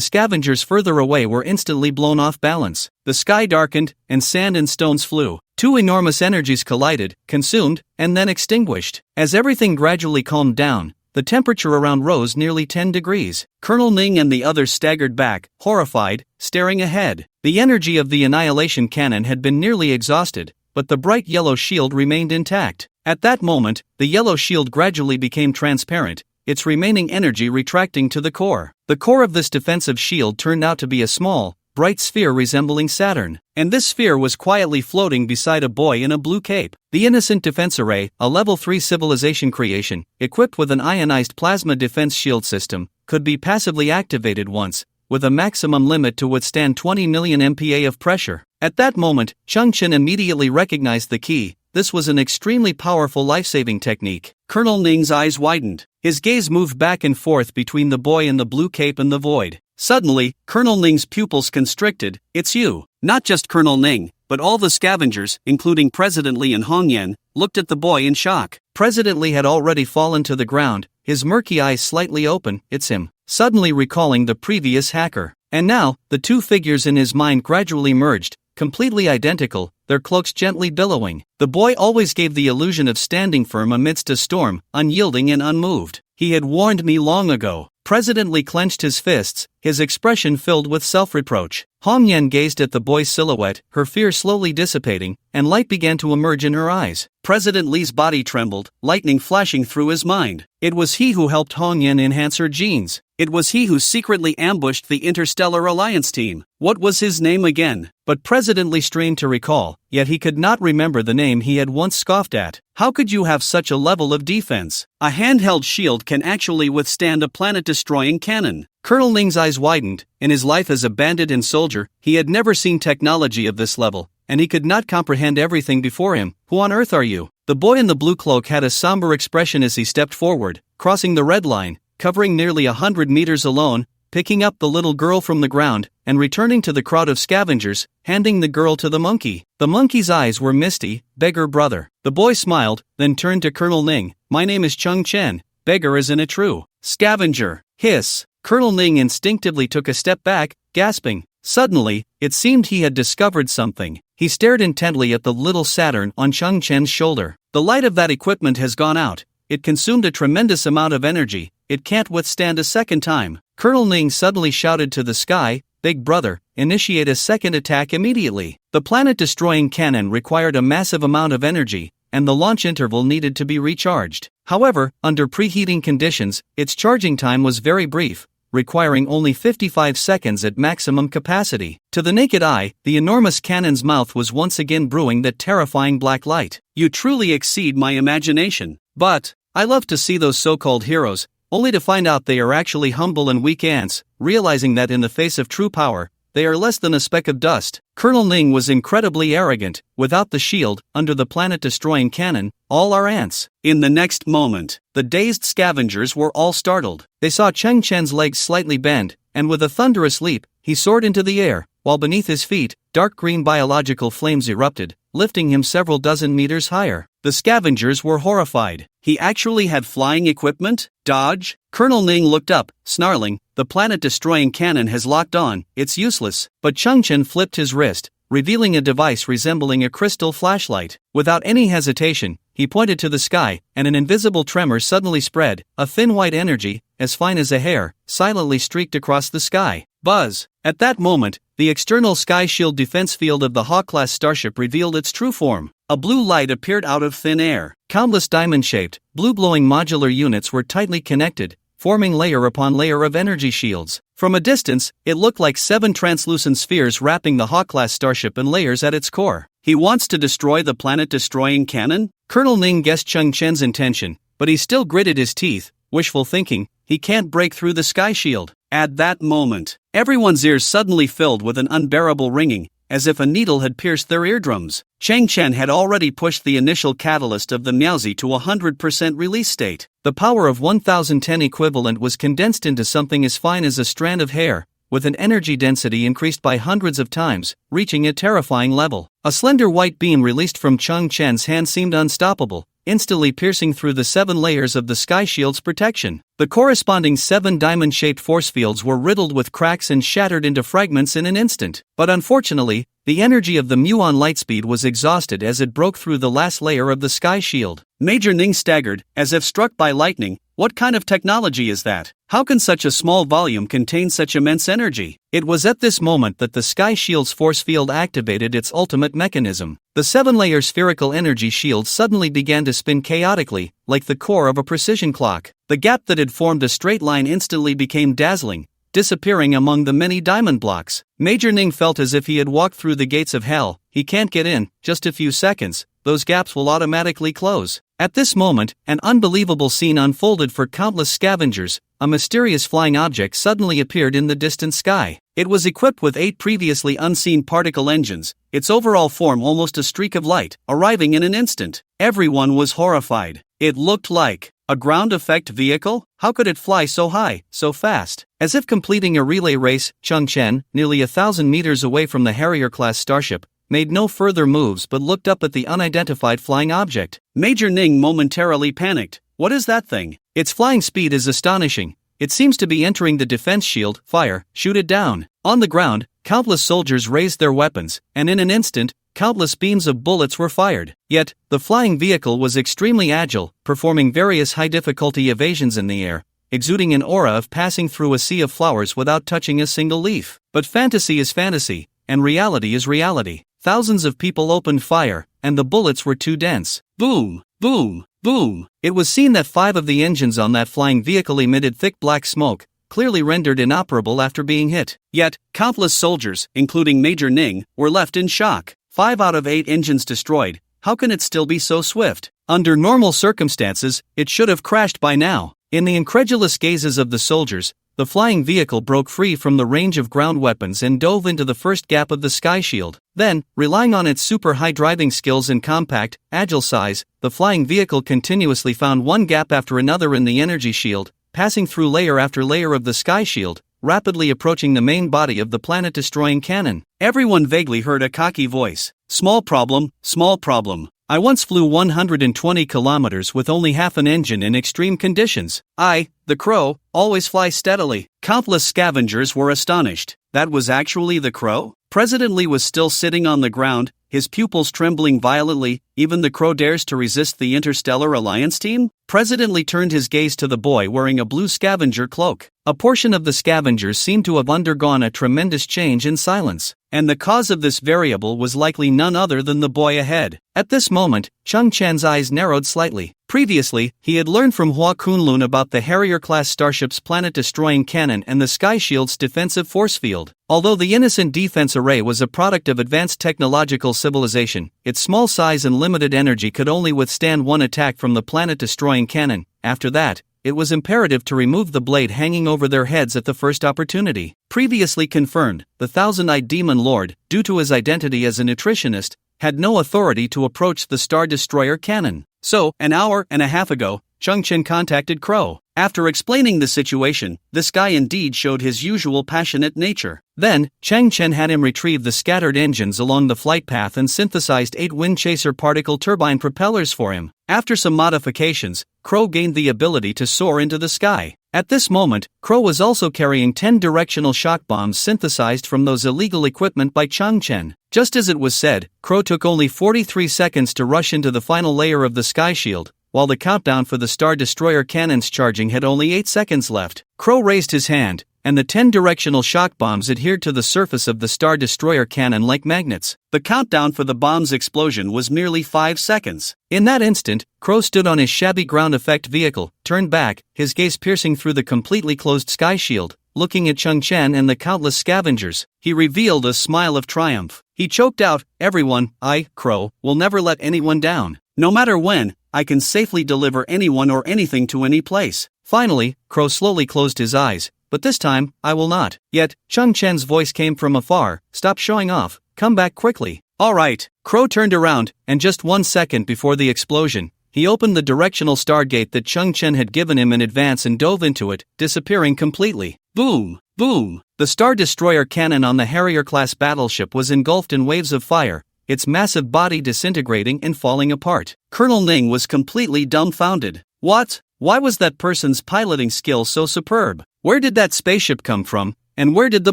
scavengers further away were instantly blown off balance. The sky darkened, and sand and stones flew. 2 enormous energies collided, consumed, and then extinguished. As everything gradually calmed down, the temperature around rose nearly 10 degrees. Colonel Ning and the others staggered back, horrified, staring ahead. The energy of the annihilation cannon had been nearly exhausted, but the bright yellow shield remained intact. At that moment, the yellow shield gradually became transparent, its remaining energy retracting to the core. The core of this defensive shield turned out to be a small, bright sphere resembling Saturn, and this sphere was quietly floating beside a boy in a blue cape. The Innocent Defense Array, a level 3 civilization creation, equipped with an ionized plasma defense shield system, could be passively activated once, with a maximum limit to withstand 20 million MPa of pressure. At that moment, Chung Chen immediately recognized the key. This was an extremely powerful life-saving technique. Colonel Ning's eyes widened. His gaze moved back and forth between the boy in the blue cape and the void. Suddenly, Colonel Ning's pupils constricted. It's you. Not just Colonel Ning, but all the scavengers, including President Li and Hong Yan, looked at the boy in shock. President Li had already fallen to the ground, his murky eyes slightly open. It's him. Suddenly recalling the previous hacker. And now, the two figures in his mind gradually merged, completely identical, their cloaks gently billowing. The boy always gave the illusion of standing firm amidst a storm, unyielding and unmoved. He had warned me long ago. President Li clenched his fists, his expression filled with self-reproach. Hong Yan gazed at the boy's silhouette, her fear slowly dissipating, and light began to emerge in her eyes. President Li's body trembled, lightning flashing through his mind. It was he who helped Hong Yan enhance her genes. It was he who secretly ambushed the Interstellar Alliance team. What was his name again? But President Li strained to recall, yet he could not remember the name he had once scoffed at. How could you have such a level of defense? A handheld shield can actually withstand a planet-destroying cannon. Colonel Ning's eyes widened. In his life as a bandit and soldier, he had never seen technology of this level, and he could not comprehend everything before him. Who on earth are you? The boy in the blue cloak had a somber expression as he stepped forward, crossing the red line, covering nearly 100 meters alone, picking up the little girl from the ground, and returning to the crowd of scavengers, handing the girl to the monkey. The monkey's eyes were misty. Beggar brother. The boy smiled, then turned to Colonel Ning. My name is Chung Chen. Beggar isn't a true scavenger. Hiss. Colonel Ning instinctively took a step back, gasping. Suddenly, it seemed he had discovered something. He stared intently at the little Saturn on Chung Chen's shoulder. The light of that equipment has gone out. It consumed a tremendous amount of energy. It can't withstand a second time. Colonel Ning suddenly shouted to the sky, Big brother, initiate a second attack immediately. The planet-destroying cannon required a massive amount of energy, and the launch interval needed to be recharged. However, under preheating conditions, its charging time was very brief, requiring only 55 seconds at maximum capacity. To the naked eye, the enormous cannon's mouth was once again brewing that terrifying black light. You truly exceed my imagination. But I love to see those so-called heroes, only to find out they are actually humble and weak ants, realizing that in the face of true power, they are less than a speck of dust. Colonel Ning was incredibly arrogant. Without the shield, under the planet-destroying cannon, all are ants. In the next moment, the dazed scavengers were all startled. They saw Chung Chen's legs slightly bend, and with a thunderous leap, he soared into the air, while beneath his feet, dark green biological flames erupted, lifting him several dozen meters higher. The scavengers were horrified. He actually had flying equipment? Dodge? Colonel Ning looked up, snarling, the planet-destroying cannon has locked on, it's useless. But Chung Chen flipped his wrist, revealing a device resembling a crystal flashlight. Without any hesitation, he pointed to the sky, and an invisible tremor suddenly spread. A thin white energy, as fine as a hair, silently streaked across the sky. Buzz! At that moment, the external sky shield defense field of the Hawk-class starship revealed its true form. A blue light appeared out of thin air. Countless diamond-shaped, blue-glowing modular units were tightly connected, forming layer upon layer of energy shields. From a distance, it looked like 7 translucent spheres wrapping the Hawk-class starship in layers at its core. He wants to destroy the planet-destroying cannon? Colonel Ning guessed Chung Chen's intention, but he still gritted his teeth. Wishful thinking, he can't break through the sky shield. At that moment, everyone's ears suddenly filled with an unbearable ringing, as if a needle had pierced their eardrums. Chang Chen had already pushed the initial catalyst of the Miaozi to 100% release state. The power of 1010 equivalent was condensed into something as fine as a strand of hair, with an energy density increased by hundreds of times, reaching a terrifying level. A slender white beam released from Chung Chen's hand seemed unstoppable, instantly piercing through the 7 layers of the sky shield's protection. The corresponding 7 diamond-shaped force fields were riddled with cracks and shattered into fragments in an instant. But unfortunately, the energy of the muon lightspeed was exhausted as it broke through the last layer of the sky shield. Major Ning staggered, as if struck by lightning, What kind of technology is that? How can such a small volume contain such immense energy? It was at this moment that the sky shield's force field activated its ultimate mechanism. The 7-layer spherical energy shield suddenly began to spin chaotically, like the core of a precision clock. The gap that had formed a straight line instantly became dazzling, disappearing among the many diamond blocks. Major Ning felt as if he had walked through the gates of hell. He can't get in, just a few seconds, those gaps will automatically close. At this moment, an unbelievable scene unfolded for countless scavengers. A mysterious flying object suddenly appeared in the distant sky. It was equipped with 8 previously unseen particle engines, its overall form almost a streak of light, arriving in an instant. Everyone was horrified. It looked like a ground effect vehicle? How could it fly so high, so fast? As if completing a relay race, Chang Chen, nearly 1,000 meters away from the Harrier-class starship, made no further moves but looked up at the unidentified flying object. Major Ning momentarily panicked. What is that thing? Its flying speed is astonishing. It seems to be entering the defense shield. Fire, shoot it down. On the ground, countless soldiers raised their weapons, and in an instant, countless beams of bullets were fired. Yet, the flying vehicle was extremely agile, performing various high-difficulty evasions in the air, exuding an aura of passing through a sea of flowers without touching a single leaf. But fantasy is fantasy, and reality is reality. Thousands of people opened fire, and the bullets were too dense. Boom, boom, boom. It was seen that 5 of the engines on that flying vehicle emitted thick black smoke, clearly rendered inoperable after being hit. Yet, countless soldiers, including Major Ning, were left in shock. 5 out of 8 engines destroyed. How can it still be so swift? Under normal circumstances, it should have crashed by now. In the incredulous gazes of the soldiers, the flying vehicle broke free from the range of ground weapons and dove into the first gap of the sky shield. Then, relying on its super high driving skills and compact, agile size, the flying vehicle continuously found one gap after another in the energy shield, passing through layer after layer of the sky shield, rapidly approaching the main body of the planet-destroying cannon. Everyone vaguely heard a cocky voice. Small problem, small problem. I once flew 120 kilometers with only half an engine in extreme conditions. I, the crow, always fly steadily. Countless scavengers were astonished. That was actually the crow? President Lee was still sitting on the ground, his pupils trembling violently. Even the crow dares to resist the Interstellar Alliance team? President Lee turned his gaze to the boy wearing a blue scavenger cloak. A portion of the scavengers seemed to have undergone a tremendous change in silence, and the cause of this variable was likely none other than the boy ahead. At this moment, Chang Chen's eyes narrowed slightly. Previously, he had learned from Hua Kunlun about the Harrier-class starship's planet-destroying cannon and the Sky Shield's defensive force field. Although the innocent defense array was a product of advanced technological civilization, its small size and limited energy could only withstand one attack from the planet-destroying cannon. After that, it was imperative to remove the blade hanging over their heads at the first opportunity. Previously confirmed, the thousand-eyed demon lord, due to his identity as a nutritionist, had no authority to approach the Star Destroyer cannon. So, an hour and a half ago, Chang Chen contacted Crow. After explaining the situation, this guy indeed showed his usual passionate nature. Then, Chang Chen had him retrieve the scattered engines along the flight path and synthesized 8 wind chaser particle turbine propellers for him. After some modifications, Crow gained the ability to soar into the sky. At this moment, Crow was also carrying 10 directional shock bombs synthesized from those illegal equipment by Chang Chen. Just as it was said, Crow took only 43 seconds to rush into the final layer of the sky shield, while the countdown for the Star Destroyer cannon's charging had only 8 seconds left. Crow raised his hand, and the 10 directional shock bombs adhered to the surface of the Star Destroyer cannon like magnets. The countdown for the bomb's explosion was merely 5 seconds. In that instant, Crow stood on his shabby ground effect vehicle, turned back, his gaze piercing through the completely closed sky shield, looking at Chang Chen and the countless scavengers. He revealed a smile of triumph. He choked out, "Everyone, I, Crow, will never let anyone down. No matter when, I can safely deliver anyone or anything to any place." Finally, Crow slowly closed his eyes. "But this time, I will not." Yet, Chang Chen's voice came from afar. "Stop showing off, come back quickly." "All right." Crow turned around, and just 1 second before the explosion, he opened the directional stargate that Chang Chen had given him in advance and dove into it, disappearing completely. Boom! Boom! The Star Destroyer cannon on the Harrier-class battleship was engulfed in waves of fire, its massive body disintegrating and falling apart. Colonel Ning was completely dumbfounded. What? Why was that person's piloting skill so superb? Where did that spaceship come from, and where did the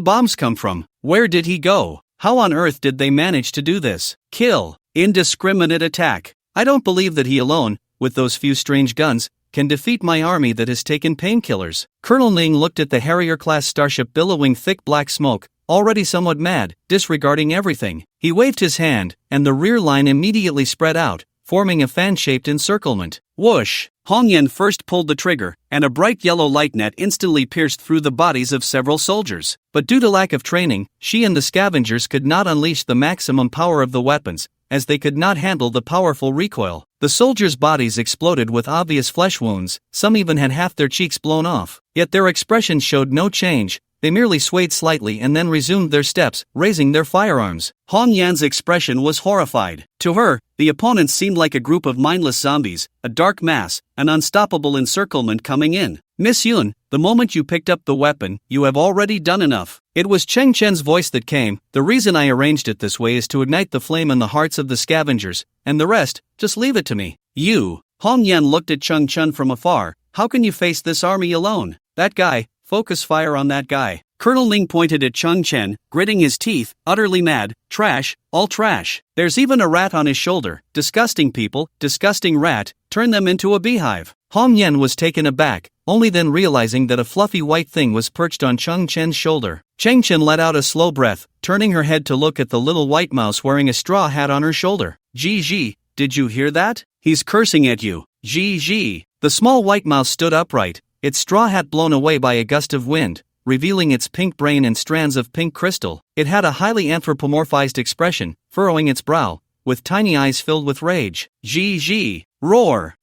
bombs come from? Where did he go? How on earth did they manage to do this? Kill. Indiscriminate attack. I don't believe that he alone, with those few strange guns, can defeat my army that has taken painkillers. Colonel Ning looked at the Harrier-class starship billowing thick black smoke, already somewhat mad, disregarding everything. He waved his hand, and the rear line immediately spread out, forming a fan-shaped encirclement. Whoosh! Hong Yan first pulled the trigger, and a bright yellow light net instantly pierced through the bodies of several soldiers. But due to lack of training, she and the scavengers could not unleash the maximum power of the weapons, as they could not handle the powerful recoil. The soldiers' bodies exploded with obvious flesh wounds, some even had half their cheeks blown off. Yet their expressions showed no change. They merely swayed slightly and then resumed their steps, raising their firearms. Hong Yan's expression was horrified. To her, the opponents seemed like a group of mindless zombies, a dark mass, an unstoppable encirclement coming in. Miss Yun, the moment you picked up the weapon, you have already done enough. It was Cheng Chen's voice that came. The reason I arranged it this way is to ignite the flame in the hearts of the scavengers, and the rest, just leave it to me. You. Hong Yan looked at Cheng Chen from afar. How can you face this army alone? That guy. Focus fire on that guy. Colonel Ning pointed at Cheng Chen, gritting his teeth, utterly mad. Trash, all trash. There's even a rat on his shoulder. Disgusting people, disgusting rat, turn them into a beehive. Hong Yan was taken aback, only then realizing that a fluffy white thing was perched on Cheng Chen's shoulder. Cheng Chen let out a slow breath, turning her head to look at the little white mouse wearing a straw hat on her shoulder. Ji, did you hear that? He's cursing at you. Ji. The small white mouse stood upright, its straw hat blown away by a gust of wind, revealing its pink brain and strands of pink crystal. It had a highly anthropomorphized expression, furrowing its brow, with tiny eyes filled with rage. Ji. Roar.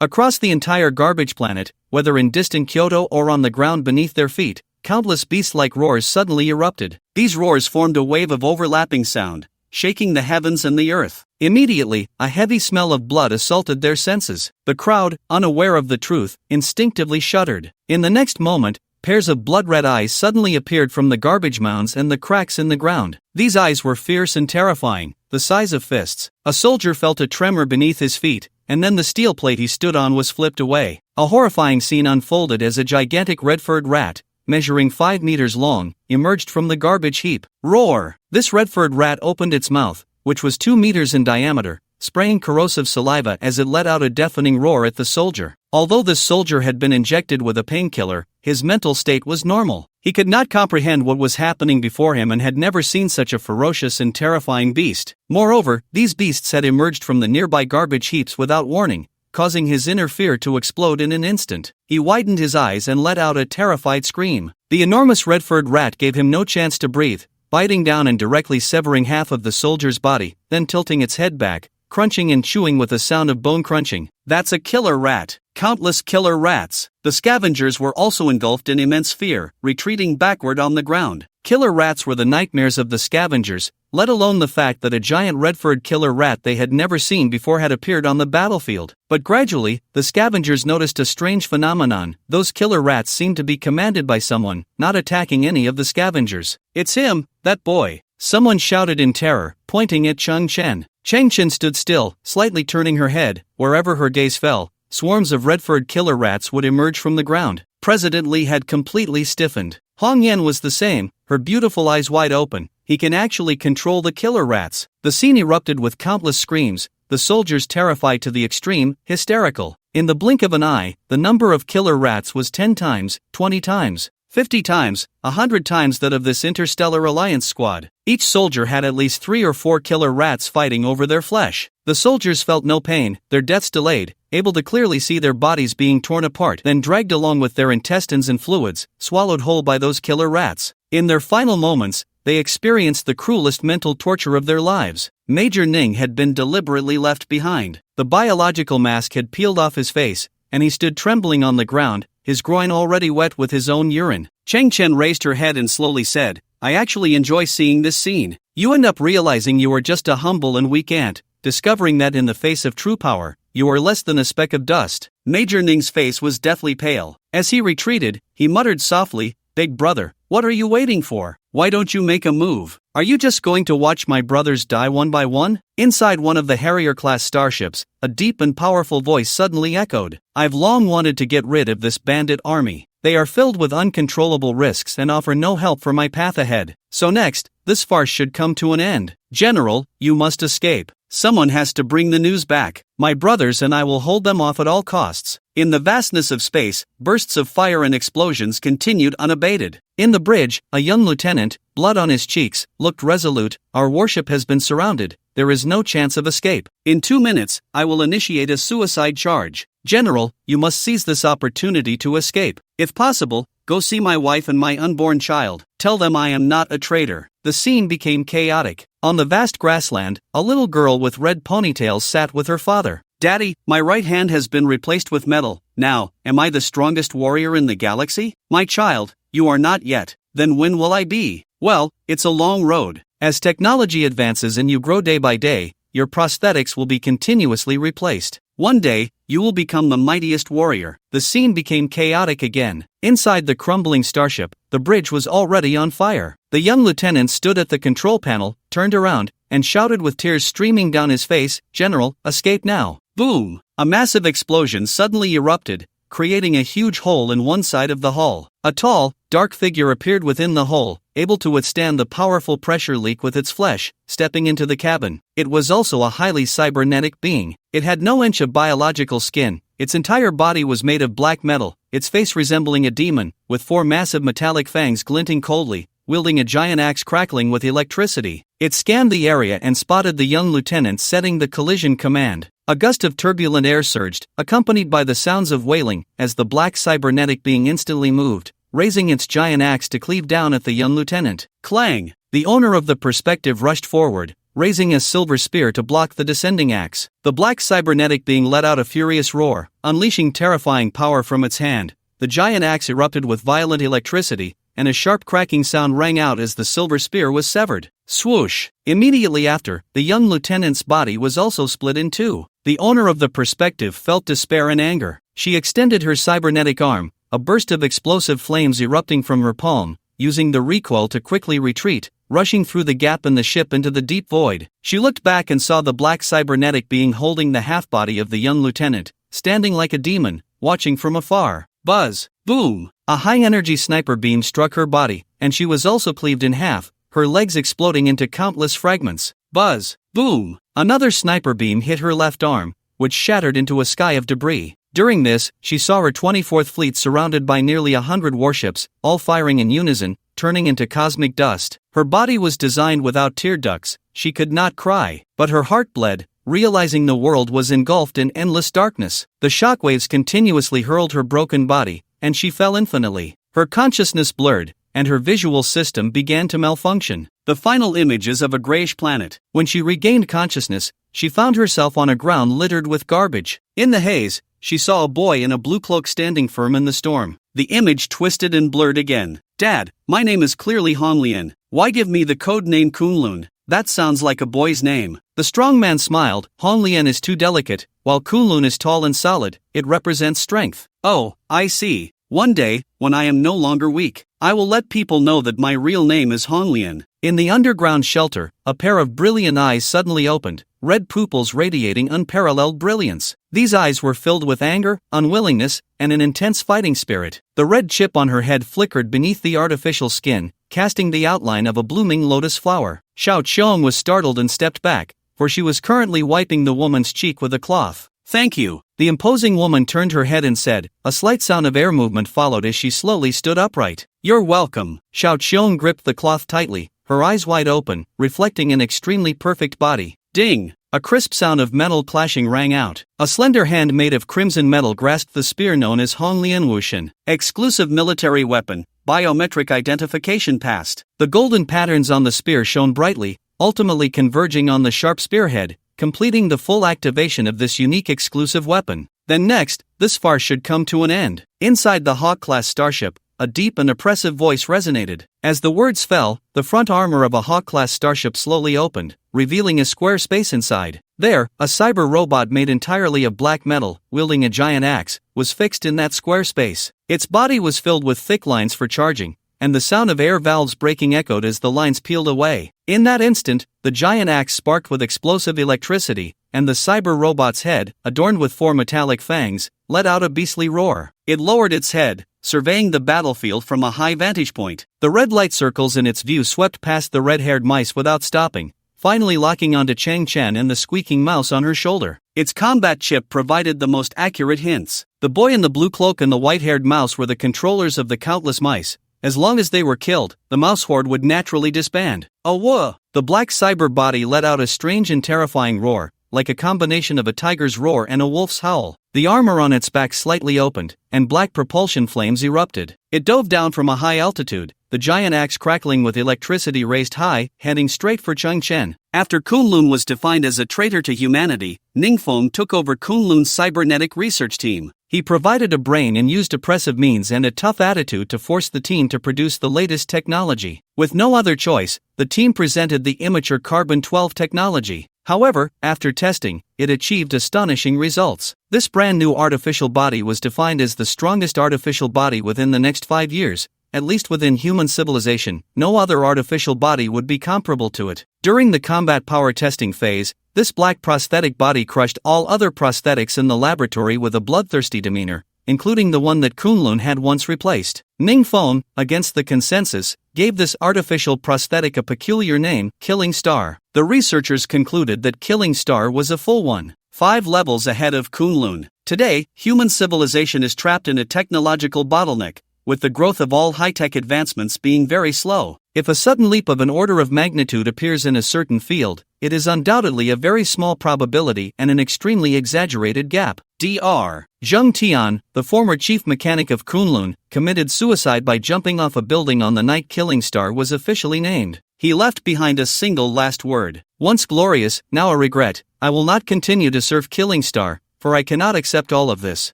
Across the entire garbage planet, whether in distant Kyoto or on the ground beneath their feet, countless beast-like roars suddenly erupted. These roars formed a wave of overlapping sound, shaking the heavens and the earth. Immediately, a heavy smell of blood assaulted their senses. The crowd, unaware of the truth, instinctively shuddered. In the next moment, pairs of blood-red eyes suddenly appeared from the garbage mounds and the cracks in the ground. These eyes were fierce and terrifying, the size of fists. A soldier felt a tremor beneath his feet, and then the steel plate he stood on was flipped away. A horrifying scene unfolded as a gigantic red-furred rat, measuring 5 meters long, emerged from the garbage heap. Roar! This red-furred rat opened its mouth, which was 2 meters in diameter, spraying corrosive saliva as it let out a deafening roar at the soldier. Although this soldier had been injected with a painkiller, his mental state was normal. He could not comprehend what was happening before him and had never seen such a ferocious and terrifying beast. Moreover, these beasts had emerged from the nearby garbage heaps without warning, causing his inner fear to explode in an instant. He widened his eyes and let out a terrified scream. The enormous red-furred rat gave him no chance to breathe, biting down and directly severing half of the soldier's body, then tilting its head back, crunching and chewing with a sound of bone crunching. That's a killer rat. Countless killer rats. The scavengers were also engulfed in immense fear, retreating backward on the ground. Killer rats were the nightmares of the scavengers, let alone the fact that a giant red-furred killer rat they had never seen before had appeared on the battlefield. But gradually, the scavengers noticed a strange phenomenon. Those killer rats seemed to be commanded by someone, not attacking any of the scavengers. It's him, that boy. Someone shouted in terror, pointing at Cheng Chen. Cheng Chen stood still, slightly turning her head. Wherever her gaze fell, swarms of red-furred killer rats would emerge from the ground. President Li had completely stiffened. Hong Yan was the same, her beautiful eyes wide open. He can actually control the killer rats. The scene erupted with countless screams, the soldiers terrified to the extreme, hysterical. In the blink of an eye, the number of killer rats was 10 times, 20 times, 50 times, 100 times that of this interstellar alliance squad. Each soldier had at least 3 or 4 killer rats fighting over their flesh. The soldiers felt no pain, their deaths delayed, able to clearly see their bodies being torn apart, then dragged along with their intestines and fluids, swallowed whole by those killer rats. In their final moments, they experienced the cruelest mental torture of their lives. Major Ning had been deliberately left behind. The biological mask had peeled off his face, and he stood trembling on the ground, his groin already wet with his own urine. Cheng Chen raised her head and slowly said, I actually enjoy seeing this scene. You end up realizing you are just a humble and weak ant, discovering that in the face of true power, you are less than a speck of dust. Major Ning's face was deathly pale. As he retreated, he muttered softly, Big brother, what are you waiting for? Why don't you make a move? Are you just going to watch my brothers die one by one? Inside one of the Harrier-class starships, a deep and powerful voice suddenly echoed. I've long wanted to get rid of this bandit army. They are filled with uncontrollable risks and offer no help for my path ahead. So next, this farce should come to an end. General, you must escape. Someone has to bring the news back. My brothers and I will hold them off at all costs. In the vastness of space, bursts of fire and explosions continued unabated. In the bridge, a young lieutenant, blood on his cheeks, looked resolute. Our warship has been surrounded. There is no chance of escape. In 2 minutes, I will initiate a suicide charge. General, you must seize this opportunity to escape. If possible, go see my wife and my unborn child. Tell them I am not a traitor. The scene became chaotic. On the vast grassland, a little girl with red ponytails sat with her father. Daddy, my right hand has been replaced with metal. Now, am I the strongest warrior in the galaxy? My child, you are not yet. Then when will I be? Well, it's a long road. As technology advances and you grow day by day, your prosthetics will be continuously replaced. One day, you will become the mightiest warrior. The scene became chaotic again. Inside the crumbling starship, the bridge was already on fire. The young lieutenant stood at the control panel, turned around, and shouted with tears streaming down his face, "General, escape now." Boom! A massive explosion suddenly erupted, creating a huge hole in one side of the hull. A tall, dark figure appeared within the hole, able to withstand the powerful pressure leak with its flesh, stepping into the cabin. It was also a highly cybernetic being. It had no inch of biological skin. Its entire body was made of black metal, its face resembling a demon, with 4 massive metallic fangs glinting coldly, wielding a giant axe crackling with electricity. It scanned the area and spotted the young lieutenant setting the collision command. A gust of turbulent air surged, accompanied by the sounds of wailing, as the black cybernetic being instantly moved, raising its giant axe to cleave down at the young lieutenant. Clang! The owner of the perspective rushed forward, raising a silver spear to block the descending axe. The black cybernetic being let out a furious roar, unleashing terrifying power from its hand. The giant axe erupted with violent electricity, and a sharp cracking sound rang out as the silver spear was severed. Swoosh! Immediately after, the young lieutenant's body was also split in two. The owner of the perspective felt despair and anger. She extended her cybernetic arm, a burst of explosive flames erupting from her palm, using the recoil to quickly retreat, rushing through the gap in the ship into the deep void. She looked back and saw the black cybernetic being holding the half-body of the young lieutenant, standing like a demon, watching from afar. Buzz! Boom! A high-energy sniper beam struck her body, and she was also cleaved in half, her legs exploding into countless fragments. Buzz! Boom! Another sniper beam hit her left arm, which shattered into a sky of debris. During this, she saw her 24th fleet surrounded by nearly 100 warships, all firing in unison, turning into cosmic dust. Her body was designed without tear ducts. She could not cry, but her heart bled, realizing the world was engulfed in endless darkness. The shockwaves continuously hurled her broken body, and she fell infinitely. Her consciousness blurred, and her visual system began to malfunction. The final images of a grayish planet. When she regained consciousness, she found herself on a ground littered with garbage. In the haze, she saw a boy in a blue cloak standing firm in the storm. The image twisted and blurred again. "Dad, my name is clearly Hong Lian. Why give me the code name Kunlun? That sounds like a boy's name." The strong man smiled. "Hong Lian is too delicate, while Kunlun is tall and solid. It represents strength." "Oh, I see. One day, when I am no longer weak, I will let people know that my real name is Hong Lian." In the underground shelter, a pair of brilliant eyes suddenly opened, red pupils radiating unparalleled brilliance. These eyes were filled with anger, unwillingness, and an intense fighting spirit. The red chip on her head flickered beneath the artificial skin, casting the outline of a blooming lotus flower. Xiao Qiong was startled and stepped back, for she was currently wiping the woman's cheek with a cloth. "Thank you." The imposing woman turned her head and said. A slight sound of air movement followed as she slowly stood upright. "You're welcome." Xiao Qiong gripped the cloth tightly, her eyes wide open, reflecting an extremely perfect body. Ding! A crisp sound of metal clashing rang out. A slender hand made of crimson metal grasped the spear known as Hong Lian Wushan. Exclusive military weapon, biometric identification passed. The golden patterns on the spear shone brightly, ultimately converging on the sharp spearhead, completing the full activation of this unique exclusive weapon. Then next, this farce should come to an end. Inside the Hawk-class starship, a deep and oppressive voice resonated. As the words fell, the front armor of a Hawk-class starship slowly opened, revealing a square space inside. There, a cyber robot made entirely of black metal, wielding a giant axe, was fixed in that square space. Its body was filled with thick lines for charging, and the sound of air valves breaking echoed as the lines peeled away. In that instant, the giant axe sparked with explosive electricity, and the cyber robot's head, adorned with 4 metallic fangs, let out a beastly roar. It lowered its head, surveying the battlefield from a high vantage point. The red light circles in its view swept past the red-haired mice without stopping, finally locking onto Chang Chen and the squeaking mouse on her shoulder. Its combat chip provided the most accurate hints. The boy in the blue cloak and the white-haired mouse were the controllers of the countless mice. As long as they were killed, the mouse horde would naturally disband. Oh whoa! The black cyber body let out a strange and terrifying roar, like a combination of a tiger's roar and a wolf's howl. The armor on its back slightly opened, and black propulsion flames erupted. It dove down from a high altitude, the giant axe crackling with electricity raised high, heading straight for Chang Chen. After Kunlun was defined as a traitor to humanity, Ningfeng took over Kunlun's cybernetic research team. He provided a brain and used oppressive means and a tough attitude to force the team to produce the latest technology. With no other choice, the team presented the immature Carbon-12 technology. However, after testing, it achieved astonishing results. This brand new artificial body was defined as the strongest artificial body within the next 5 years. At least within human civilization, no other artificial body would be comparable to it. During the combat power testing phase, this black prosthetic body crushed all other prosthetics in the laboratory with a bloodthirsty demeanor, including the one that Kunlun had once replaced. Ningfeng, against the consensus, gave this artificial prosthetic a peculiar name, Killing Star. The researchers concluded that Killing Star was a full 5 levels ahead of Kunlun. Today, human civilization is trapped in a technological bottleneck, with the growth of all high-tech advancements being very slow. If a sudden leap of an order of magnitude appears in a certain field, it is undoubtedly a very small probability and an extremely exaggerated gap. Dr. Zheng Tian, the former chief mechanic of Kunlun, committed suicide by jumping off a building on the night Killing Star was officially named. He left behind a single last word. Once glorious, now a regret. I will not continue to serve Killing Star, for I cannot accept all of this.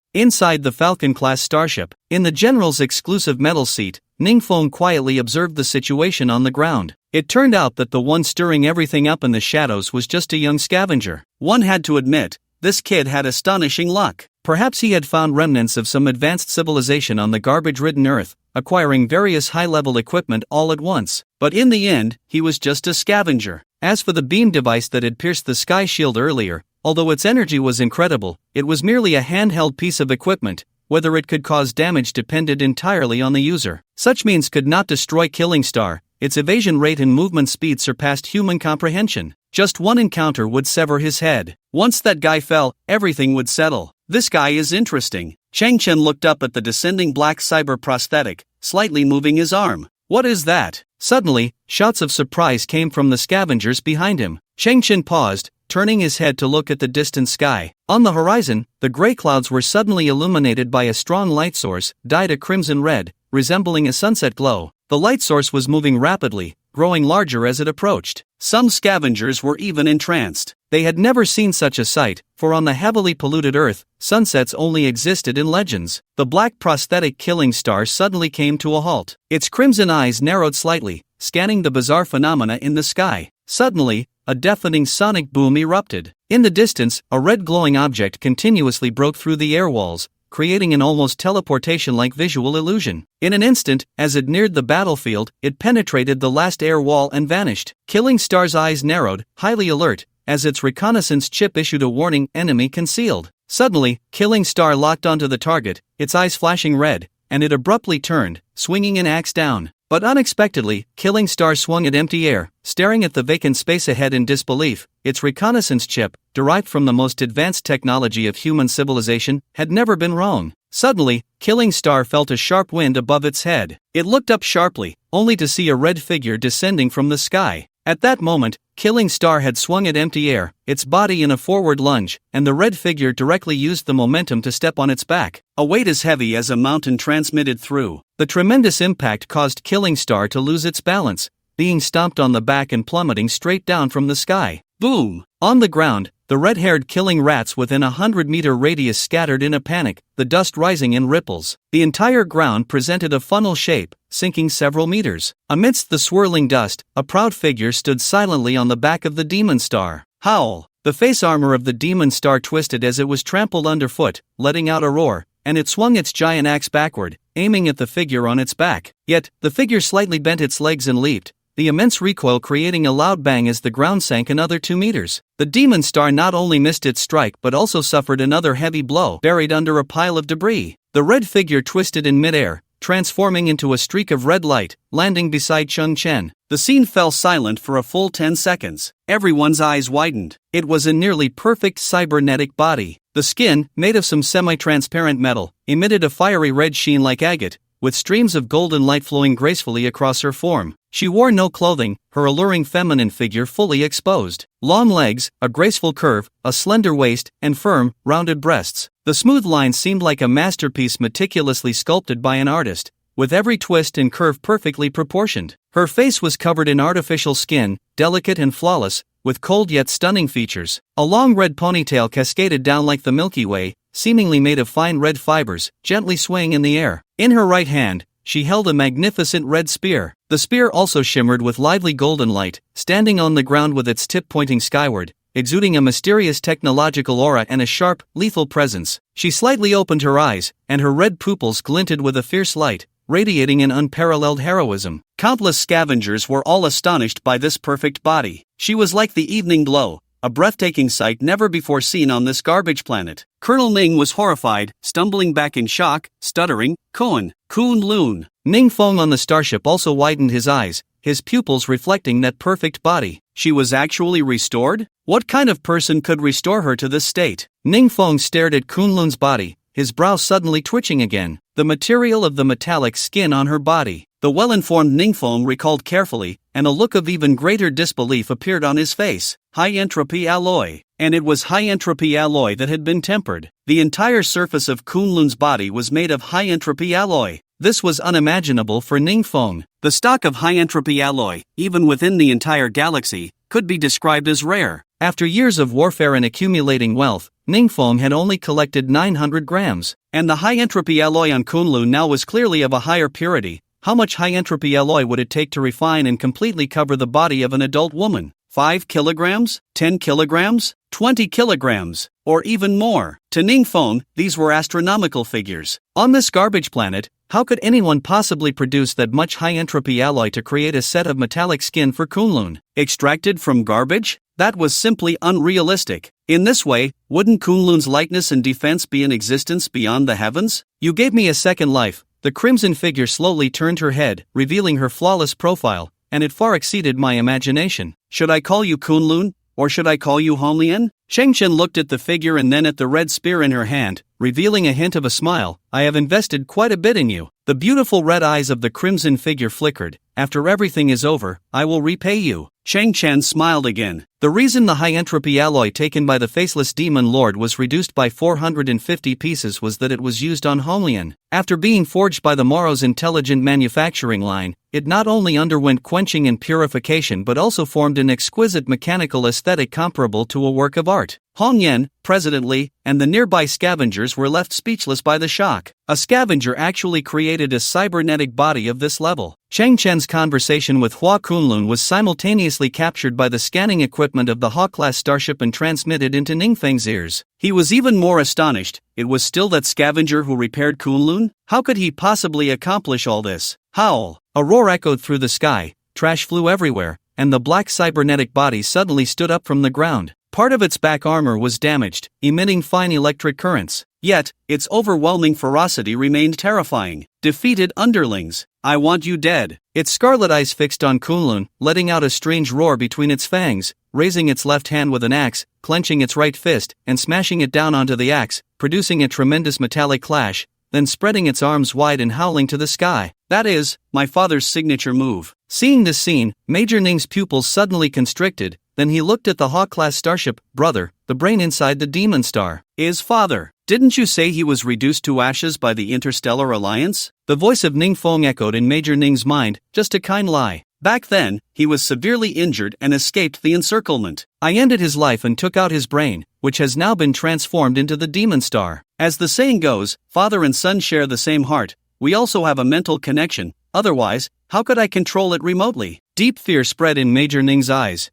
Inside the Falcon-class starship, in the general's exclusive metal seat, Ningfeng quietly observed the situation on the ground. It turned out that the one stirring everything up in the shadows was just a young scavenger. One had to admit, this kid had astonishing luck. Perhaps he had found remnants of some advanced civilization on the garbage-ridden Earth, acquiring various high-level equipment all at once. But in the end, he was just a scavenger. As for the beam device that had pierced the sky shield earlier, although its energy was incredible, it was merely a handheld piece of equipment. Whether it could cause damage depended entirely on the user. Such means could not destroy Killing Star. Its evasion rate and movement speed surpassed human comprehension. Just one encounter would sever his head. Once that guy fell, everything would settle. This guy is interesting. Chang Chen looked up at the descending black cyber prosthetic, slightly moving his arm. What is that? Suddenly, shouts of surprise came from the scavengers behind him. Chang Chen paused, turning his head to look at the distant sky. On the horizon, the gray clouds were suddenly illuminated by a strong light source, dyed a crimson red, resembling a sunset glow. The light source was moving rapidly, growing larger as it approached. Some scavengers were even entranced. They had never seen such a sight, for on the heavily polluted Earth, sunsets only existed in legends. The black prosthetic Killing Star suddenly came to a halt. Its crimson eyes narrowed slightly, scanning the bizarre phenomena in the sky. Suddenly, a deafening sonic boom erupted. In the distance, a red glowing object continuously broke through the air walls, creating an almost teleportation-like visual illusion. In an instant, as it neared the battlefield, it penetrated the last air wall and vanished. Killing Star's eyes narrowed, highly alert, as its reconnaissance chip issued a warning, enemy concealed. Suddenly, Killing Star locked onto the target, its eyes flashing red, and it abruptly turned, swinging an axe down. But unexpectedly, Killing Star swung at empty air, staring at the vacant space ahead in disbelief. Its reconnaissance chip, derived from the most advanced technology of human civilization, had never been wrong. Suddenly, Killing Star felt a sharp wind above its head. It looked up sharply, only to see a red figure descending from the sky. At that moment, Killing Star had swung at empty air, its body in a forward lunge, and the red figure directly used the momentum to step on its back. A weight as heavy as a mountain transmitted through. The tremendous impact caused Killing Star to lose its balance, being stomped on the back and plummeting straight down from the sky. Boom! On the ground, the red-haired killing rats within a 100-meter radius scattered in a panic, the dust rising in ripples. The entire ground presented a funnel shape, sinking several meters. Amidst the swirling dust, a proud figure stood silently on the back of the Demon Star. Howl! The face armor of the Demon Star twisted as it was trampled underfoot, letting out a roar, and it swung its giant axe backward, aiming at the figure on its back. Yet, the figure slightly bent its legs and leaped, the immense recoil creating a loud bang as the ground sank another 2 meters. The Demon Star not only missed its strike but also suffered another heavy blow, buried under a pile of debris. The red figure twisted in midair, transforming into a streak of red light, landing beside Chung Chen. The scene fell silent for a full 10 seconds. Everyone's eyes widened. It was a nearly perfect cybernetic body. The skin, made of some semi-transparent metal, emitted a fiery red sheen like agate, with streams of golden light flowing gracefully across her form. She wore no clothing, her alluring feminine figure fully exposed. Long legs, a graceful curve, a slender waist, and firm, rounded breasts. The smooth lines seemed like a masterpiece meticulously sculpted by an artist, with every twist and curve perfectly proportioned. Her face was covered in artificial skin, delicate and flawless, with cold yet stunning features. A long red ponytail cascaded down like the Milky Way, seemingly made of fine red fibers, gently swaying in the air. In her right hand, she held a magnificent red spear. The spear also shimmered with lively golden light, standing on the ground with its tip pointing skyward, exuding a mysterious technological aura and a sharp, lethal presence. She slightly opened her eyes, and her red pupils glinted with a fierce light, radiating an unparalleled heroism. Countless scavengers were all astonished by this perfect body. She was like the evening glow, a breathtaking sight never before seen on this garbage planet. Colonel Ning was horrified, stumbling back in shock, stuttering, Kunlun. Ning Feng on the starship also widened his eyes, his pupils reflecting that perfect body. She was actually restored? What kind of person could restore her to this state? Ning Feng stared at Kunlun's body, his brow suddenly twitching again. The material of the metallic skin on her body. The well-informed Ningfeng recalled carefully, and a look of even greater disbelief appeared on his face. High-entropy alloy. And it was high-entropy alloy that had been tempered. The entire surface of Kunlun's body was made of high-entropy alloy. This was unimaginable for Ningfeng. The stock of high-entropy alloy, even within the entire galaxy, could be described as rare. After years of warfare and accumulating wealth, Ningfeng had only collected 900 grams. And the high-entropy alloy on Kunlun now was clearly of a higher purity. How much high-entropy alloy would it take to refine and completely cover the body of an adult woman? 5 kilograms? 10 kilograms? 20 kilograms? Or even more? To Ningfeng, these were astronomical figures. On this garbage planet, how could anyone possibly produce that much high-entropy alloy to create a set of metallic skin for Kunlun? Extracted from garbage? That was simply unrealistic. In this way, wouldn't Kunlun's likeness and defense be in existence beyond the heavens? You gave me a second life. The crimson figure slowly turned her head, revealing her flawless profile, and it far exceeded my imagination. Should I call you Kunlun, or should I call you Honglian? Chengchen looked at the figure and then at the red spear in her hand, revealing a hint of a smile. I have invested quite a bit in you. The beautiful red eyes of the crimson figure flickered. After everything is over, I will repay you. Chengchen smiled again. The reason the high-entropy alloy taken by the faceless demon lord was reduced by 450 pieces was that it was used on Honglian. After being forged by the Morrow's intelligent manufacturing line, it not only underwent quenching and purification but also formed an exquisite mechanical aesthetic comparable to a work of art. Hong Yen, President Li, and the nearby scavengers were left speechless by the shock. A scavenger actually created a cybernetic body of this level. Cheng Chen's conversation with Hua Kunlun was simultaneously captured by the scanning equipment of the Hawk-class starship and transmitted into Ningfeng's ears. He was even more astonished. It was still that scavenger who repaired Kunlun? How could he possibly accomplish all this? Howl! A roar echoed through the sky, trash flew everywhere, and the black cybernetic body suddenly stood up from the ground. Part of its back armor was damaged, emitting fine electric currents. Yet, its overwhelming ferocity remained terrifying. Defeated underlings. I want you dead. Its scarlet eyes fixed on Kunlun, letting out a strange roar between its fangs, raising its left hand with an axe, clenching its right fist, and smashing it down onto the axe, producing a tremendous metallic clash, then spreading its arms wide and howling to the sky. That is, my father's signature move. Seeing this scene, Major Ning's pupils suddenly constricted. Then he looked at the Hawk-class starship. Brother, the brain inside the Demon Star. Is father. Didn't you say he was reduced to ashes by the Interstellar Alliance? The voice of Ningfeng echoed in Major Ning's mind, just a kind lie. Back then, he was severely injured and escaped the encirclement. I ended his life and took out his brain, which has now been transformed into the Demon Star. As the saying goes, father and son share the same heart. We also have a mental connection. Otherwise, how could I control it remotely? Deep fear spread in Major Ning's eyes.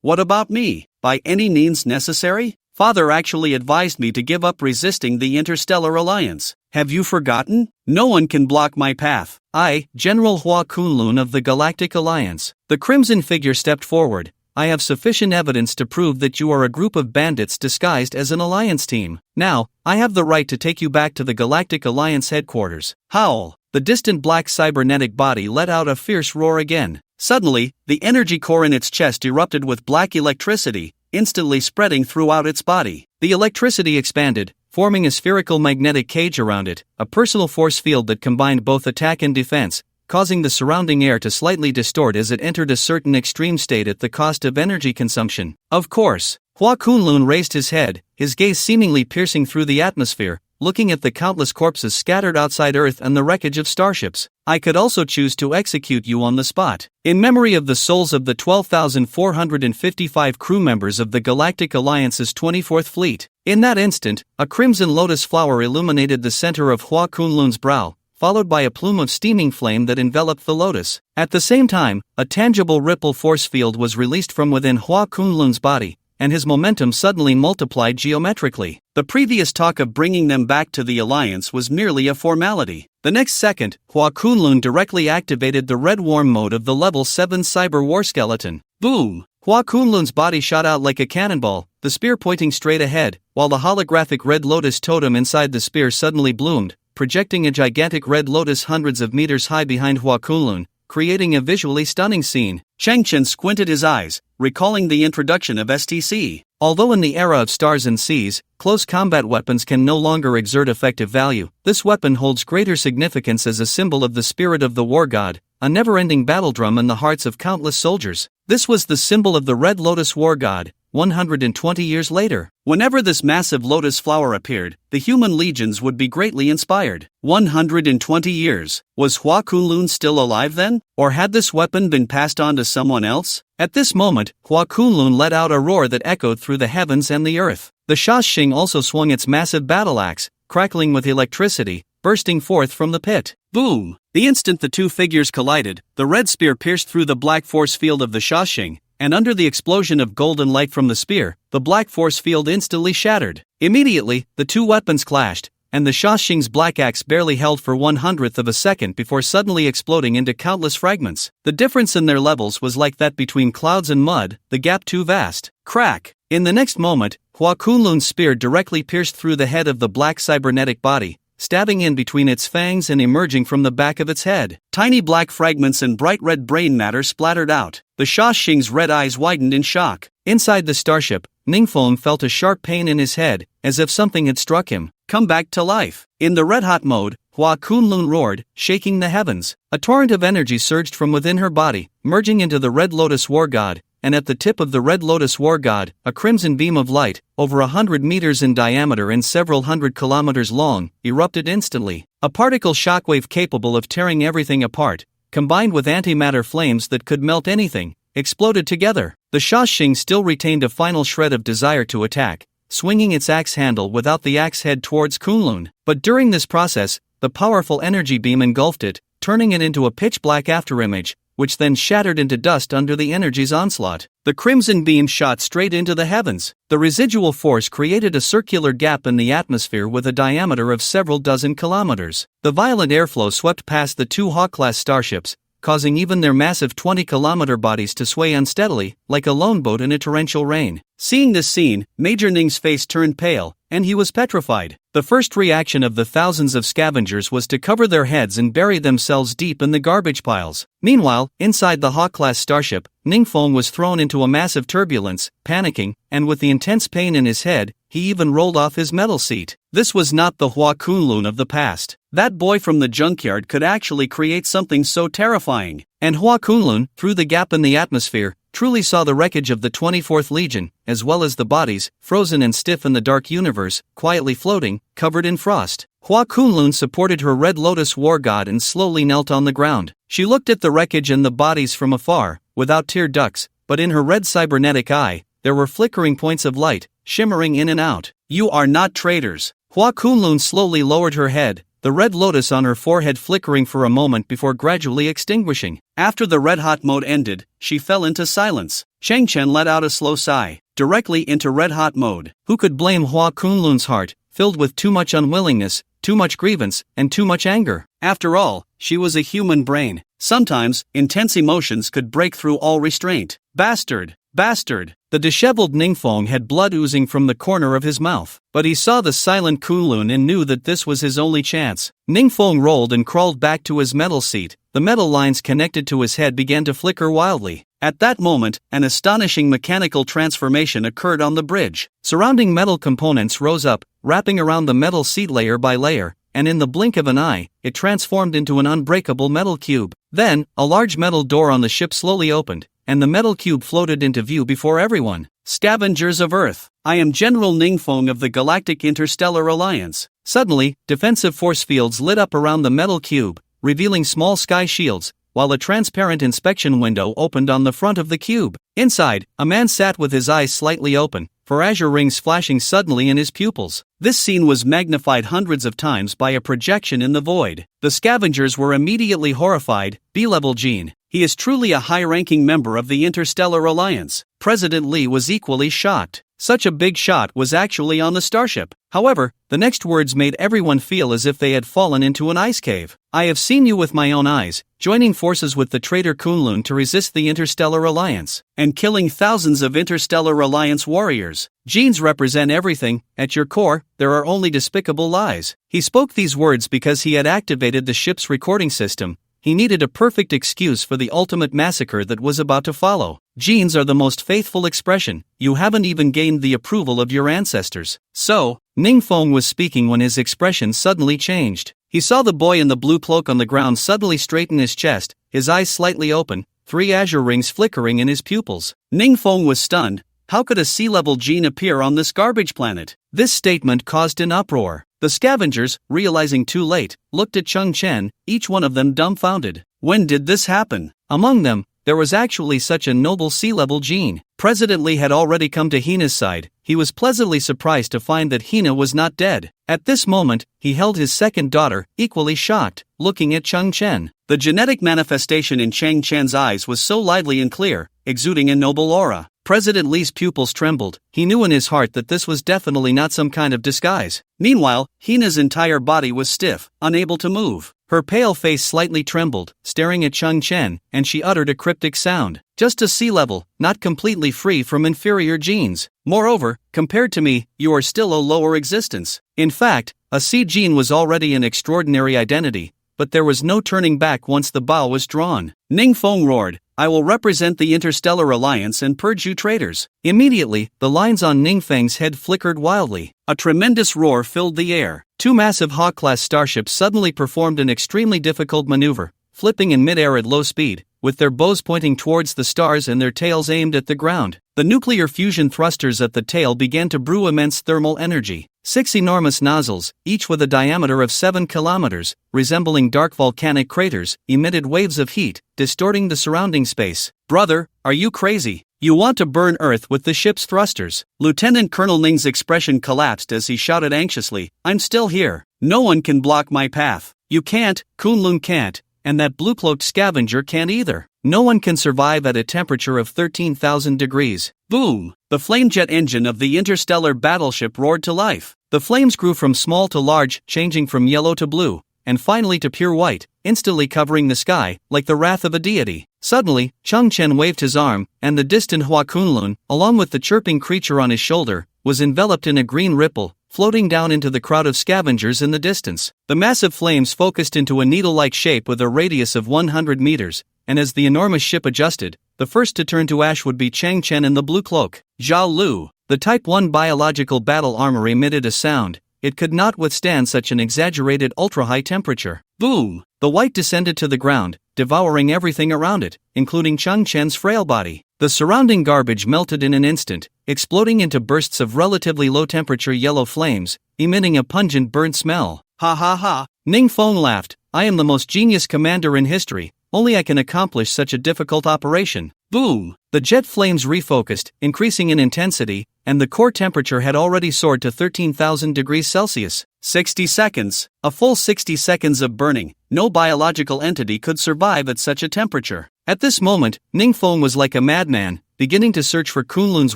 What about me? By any means necessary? Father actually advised me to give up resisting the Interstellar Alliance. Have you forgotten? No one can block my path. I, General Hua Kunlun of the Galactic Alliance. The crimson figure stepped forward. I have sufficient evidence to prove that you are a group of bandits disguised as an alliance team. Now, I have the right to take you back to the Galactic Alliance headquarters. Howl! the distant black cybernetic body let out a fierce roar again. Suddenly, the energy core in its chest erupted with black electricity, instantly spreading throughout its body. The electricity expanded, forming a spherical magnetic cage around it, a personal force field that combined both attack and defense, causing the surrounding air to slightly distort as it entered a certain extreme state at the cost of energy consumption. Of course, Hua Kunlun raised his head, his gaze seemingly piercing through the atmosphere, looking at the countless corpses scattered outside Earth and the wreckage of starships. I could also choose to execute you on the spot. In memory of the souls of the 12,455 crew members of the Galactic Alliance's 24th Fleet. In that instant, a crimson lotus flower illuminated the center of Hua Kunlun's brow, followed by a plume of steaming flame that enveloped the lotus. At the same time, a tangible ripple force field was released from within Hua Kunlun's body, and his momentum suddenly multiplied geometrically. The previous talk of bringing them back to the Alliance was merely a formality. The next second, Hua Kunlun directly activated the red warm mode of the level 7 cyber war skeleton. Boom! Hua Kunlun's body shot out like a cannonball, the spear pointing straight ahead, while the holographic red lotus totem inside the spear suddenly bloomed, projecting a gigantic red lotus hundreds of meters high behind Hua Kunlun, creating a visually stunning scene. Chang Chen squinted his eyes, recalling the introduction of STC. Although in the era of stars and seas, close combat weapons can no longer exert effective value, this weapon holds greater significance as a symbol of the spirit of the war god, a never-ending battle drum in the hearts of countless soldiers. This was the symbol of the Red Lotus war god, 120 years later. Whenever this massive lotus flower appeared, the human legions would be greatly inspired. 120 years. Was Hua Kunlun still alive then? Or had this weapon been passed on to someone else? At this moment, Hua Kunlun let out a roar that echoed through the heavens and the earth. The Shaoxing also swung its massive battle axe, crackling with electricity, bursting forth from the pit. Boom! The instant the two figures collided, the red spear pierced through the black force field of the Shaoxing, and under the explosion of golden light from the spear, the black force field instantly shattered. Immediately, the two weapons clashed, and the Shaoxing's black axe barely held for 1/100th of a second before suddenly exploding into countless fragments. The difference in their levels was like that between clouds and mud, the gap too vast. Crack! In the next moment, Hua Kunlun's spear directly pierced through the head of the black cybernetic body, stabbing in between its fangs and emerging from the back of its head. Tiny black fragments and bright red brain matter splattered out. The Shaoxing's red eyes widened in shock. Inside the starship, Ningfeng felt a sharp pain in his head, as if something had struck him. Come back to life. In the red-hot mode, Hua Kunlun roared, shaking the heavens. A torrent of energy surged from within her body, merging into the Red Lotus War God, and at the tip of the Red Lotus War God, a crimson beam of light, over 100 meters in diameter and several hundred kilometers long, erupted instantly. A particle shockwave capable of tearing everything apart, combined with antimatter flames that could melt anything, exploded together. The Shaoxing still retained a final shred of desire to attack, swinging its axe handle without the axe head towards Kunlun. But during this process, the powerful energy beam engulfed it, turning it into a pitch-black afterimage, which then shattered into dust under the energy's onslaught. The crimson beam shot straight into the heavens. The residual force created a circular gap in the atmosphere with a diameter of several dozen kilometers. The violent airflow swept past the two Hawk-class starships, causing even their massive 20-kilometer bodies to sway unsteadily, like a lone boat in a torrential rain. Seeing this scene, Major Ning's face turned pale, and he was petrified. The first reaction of the thousands of scavengers was to cover their heads and bury themselves deep in the garbage piles. Meanwhile, inside the Hawk-class starship, Ningfeng was thrown into a massive turbulence, panicking, and with the intense pain in his head, he even rolled off his metal seat. This was not the Hua Kunlun of the past. That boy from the junkyard could actually create something so terrifying. And Hua Kunlun, through the gap in the atmosphere, truly saw the wreckage of the 24th Legion, as well as the bodies, frozen and stiff in the dark universe, quietly floating, covered in frost. Hua Kunlun supported her Red Lotus war god and slowly knelt on the ground. She looked at the wreckage and the bodies from afar, without tear ducts, but in her red cybernetic eye, there were flickering points of light, shimmering in and out. You are not traitors. Hua Kunlun slowly lowered her head, the red lotus on her forehead flickering for a moment before gradually extinguishing. After the red-hot mode ended, she fell into silence. Chang Chen let out a slow sigh, directly into red-hot mode. Who could blame Hua Kunlun's heart, filled with too much unwillingness, too much grievance, and too much anger? After all, she was a human brain. Sometimes, intense emotions could break through all restraint. Bastard! Bastard! The disheveled Ningfeng had blood oozing from the corner of his mouth, but he saw the silent Kunlun and knew that this was his only chance. Ningfeng rolled and crawled back to his metal seat. The metal lines connected to his head began to flicker wildly. At that moment, an astonishing mechanical transformation occurred on the bridge. Surrounding metal components rose up, wrapping around the metal seat layer by layer, and in the blink of an eye, it transformed into an unbreakable metal cube. Then, a large metal door on the ship slowly opened, and the metal cube floated into view before everyone. Scavengers of Earth. I am General Ningfeng of the Galactic Interstellar Alliance. Suddenly, defensive force fields lit up around the metal cube, revealing small sky shields, while a transparent inspection window opened on the front of the cube. Inside, a man sat with his eyes slightly open, for azure rings flashing suddenly in his pupils. This scene was magnified hundreds of times by a projection in the void. The scavengers were immediately horrified. B-level Gene. He is truly a high-ranking member of the Interstellar Alliance. President Lee was equally shocked. Such a big shot was actually on the starship. However, the next words made everyone feel as if they had fallen into an ice cave. I have seen you with my own eyes, joining forces with the traitor Kunlun to resist the Interstellar Alliance, and killing thousands of Interstellar Alliance warriors. Genes represent everything. At your core, there are only despicable lies. He spoke these words because he had activated the ship's recording system. He needed a perfect excuse for the ultimate massacre that was about to follow. Genes are the most faithful expression. You haven't even gained the approval of your ancestors. So, Ningfeng was speaking when his expression suddenly changed. He saw the boy in the blue cloak on the ground suddenly straighten his chest, his eyes slightly open, 3 azure rings flickering in his pupils. Ningfeng was stunned. How could a sea-level gene appear on this garbage planet? This statement caused an uproar. The scavengers, realizing too late, looked at Cheng Chen, each one of them dumbfounded. When did this happen? Among them, there was actually such a noble sea-level gene. President Lee had already come to Hina's side. He was pleasantly surprised to find that Hina was not dead. At this moment, he held his second daughter, equally shocked, looking at Cheng Chen. The genetic manifestation in Cheng Chen's eyes was so lively and clear, exuding a noble aura. President Lee's pupils trembled. He knew in his heart that this was definitely not some kind of disguise. Meanwhile, Hina's entire body was stiff, unable to move. Her pale face slightly trembled, staring at Cheng Chen, and she uttered a cryptic sound. Just a sea level, not completely free from inferior genes. Moreover, compared to me, you are still a lower existence. In fact, a sea gene was already an extraordinary identity, but there was no turning back once the bow was drawn. Ningfeng roared, I will represent the Interstellar Alliance and purge you traitors. Immediately, the lines on Ningfeng's head flickered wildly. A tremendous roar filled the air. 2 massive Hawk-class starships suddenly performed an extremely difficult maneuver, flipping in mid-air at low speed, with their bows pointing towards the stars and their tails aimed at the ground. The nuclear fusion thrusters at the tail began to brew immense thermal energy. 6 enormous nozzles, each with a diameter of 7 kilometers, resembling dark volcanic craters, emitted waves of heat, distorting the surrounding space. Brother, are you crazy? You want to burn Earth with the ship's thrusters? Lieutenant Colonel Ning's expression collapsed as he shouted anxiously, I'm still here. No one can block my path. You can't, Kunlun can't, and that blue-cloaked scavenger can't either. No one can survive at a temperature of 13,000 degrees. Boom! The flamejet engine of the interstellar battleship roared to life. The flames grew from small to large, changing from yellow to blue, and finally to pure white, instantly covering the sky, like the wrath of a deity. Suddenly, Cheng Chen waved his arm, and the distant Hua Kunlun, along with the chirping creature on his shoulder, was enveloped in a green ripple, floating down into the crowd of scavengers in the distance. The massive flames focused into a needle-like shape with a radius of 100 meters, and as the enormous ship adjusted, the first to turn to ash would be Cheng Chen in the blue cloak. Zhao Lu. The Type 1 biological battle armor emitted a sound. It could not withstand such an exaggerated ultra-high temperature. Boom! The white descended to the ground, devouring everything around it, including Cheng Chen's frail body. The surrounding garbage melted in an instant, exploding into bursts of relatively low-temperature yellow flames, emitting a pungent burnt smell. Ha ha ha! Ningfeng laughed. I am the most genius commander in history. Only I can accomplish such a difficult operation. Boom! The jet flames refocused, increasing in intensity, and the core temperature had already soared to 13,000 degrees Celsius. 60 seconds. A full 60 seconds of burning. No biological entity could survive at such a temperature. At this moment, Ningfeng was like a madman, beginning to search for Kunlun's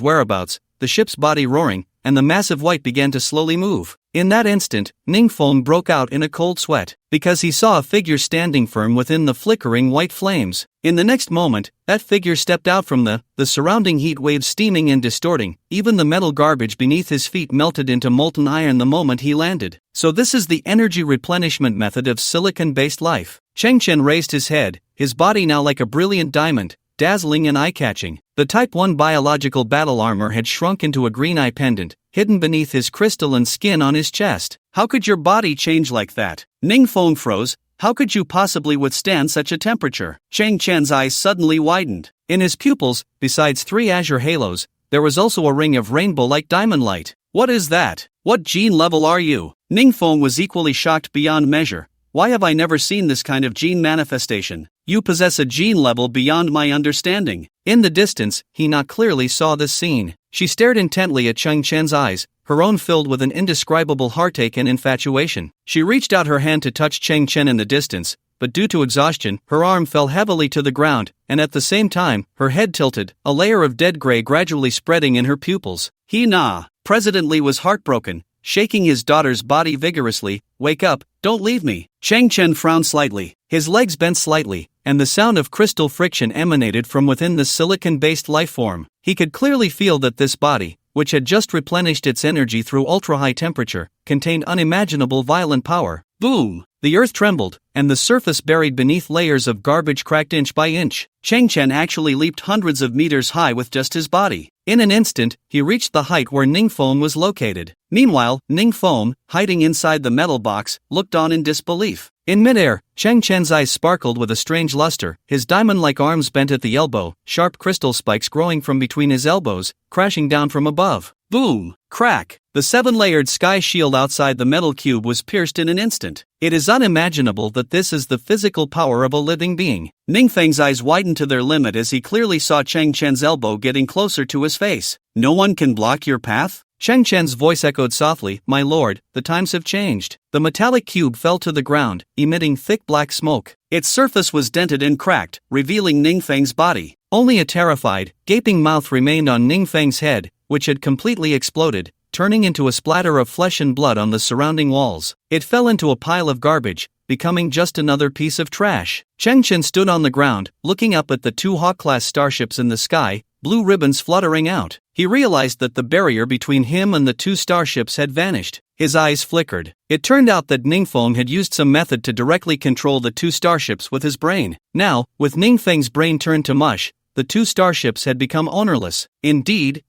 whereabouts, the ship's body roaring, and the massive white began to slowly move. In that instant, Ningfeng broke out in a cold sweat, because he saw a figure standing firm within the flickering white flames. In the next moment, that figure stepped out from the surrounding heat waves steaming and distorting. Even the metal garbage beneath his feet melted into molten iron the moment he landed. So this is the energy replenishment method of silicon-based life. Cheng Chen raised his head, his body now like a brilliant diamond, dazzling and eye-catching. The Type 1 biological battle armor had shrunk into a green eye pendant, hidden beneath his crystalline skin on his chest. How could your body change like that? Ningfeng froze. How could you possibly withstand such a temperature? Cheng Chen's eyes suddenly widened. In his pupils, besides 3 azure halos, there was also a ring of rainbow-like diamond light. What is that? What gene level are you? Ningfeng was equally shocked beyond measure. Why have I never seen this kind of gene manifestation? You possess a gene level beyond my understanding. In the distance, he not clearly saw this scene. She stared intently at Cheng Chen's eyes, her own filled with an indescribable heartache and infatuation. She reached out her hand to touch Cheng Chen in the distance, but due to exhaustion, her arm fell heavily to the ground, and at the same time, her head tilted, a layer of dead gray gradually spreading in her pupils. President Li was heartbroken, shaking his daughter's body vigorously. Wake up, don't leave me. Cheng Chen frowned slightly, his legs bent slightly, and the sound of crystal friction emanated from within the silicon-based lifeform. He could clearly feel that this body, which had just replenished its energy through ultra-high temperature, contained unimaginable violent power. Boom! The earth trembled, and the surface buried beneath layers of garbage cracked inch by inch. Cheng Chen actually leaped hundreds of meters high with just his body. In an instant, he reached the height where Ningfeng was located. Meanwhile, Ningfeng, hiding inside the metal box, looked on in disbelief. In midair, Cheng Chen's eyes sparkled with a strange luster, his diamond-like arms bent at the elbow, sharp crystal spikes growing from between his elbows, crashing down from above. Boom! Crack! The 7-layered sky shield outside the metal cube was pierced in an instant. It is unimaginable that this is the physical power of a living being. Ningfeng's eyes widened to their limit as he clearly saw Cheng Chen's elbow getting closer to his face. No one can block your path? Cheng Chen's voice echoed softly, my lord, the times have changed. The metallic cube fell to the ground, emitting thick black smoke. Its surface was dented and cracked, revealing Ningfeng's body. Only a terrified, gaping mouth remained on Ningfeng's head, which had completely exploded, turning into a splatter of flesh and blood on the surrounding walls. It fell into a pile of garbage, becoming just another piece of trash. Cheng Chen stood on the ground, looking up at the 2 Hawk-class starships in the sky, blue ribbons fluttering out. He realized that the barrier between him and the 2 starships had vanished. His eyes flickered. It turned out that Ningfeng had used some method to directly control the 2 starships with his brain. Now, with Ningfeng's brain turned to mush, the 2 starships had become ownerless. Indeed.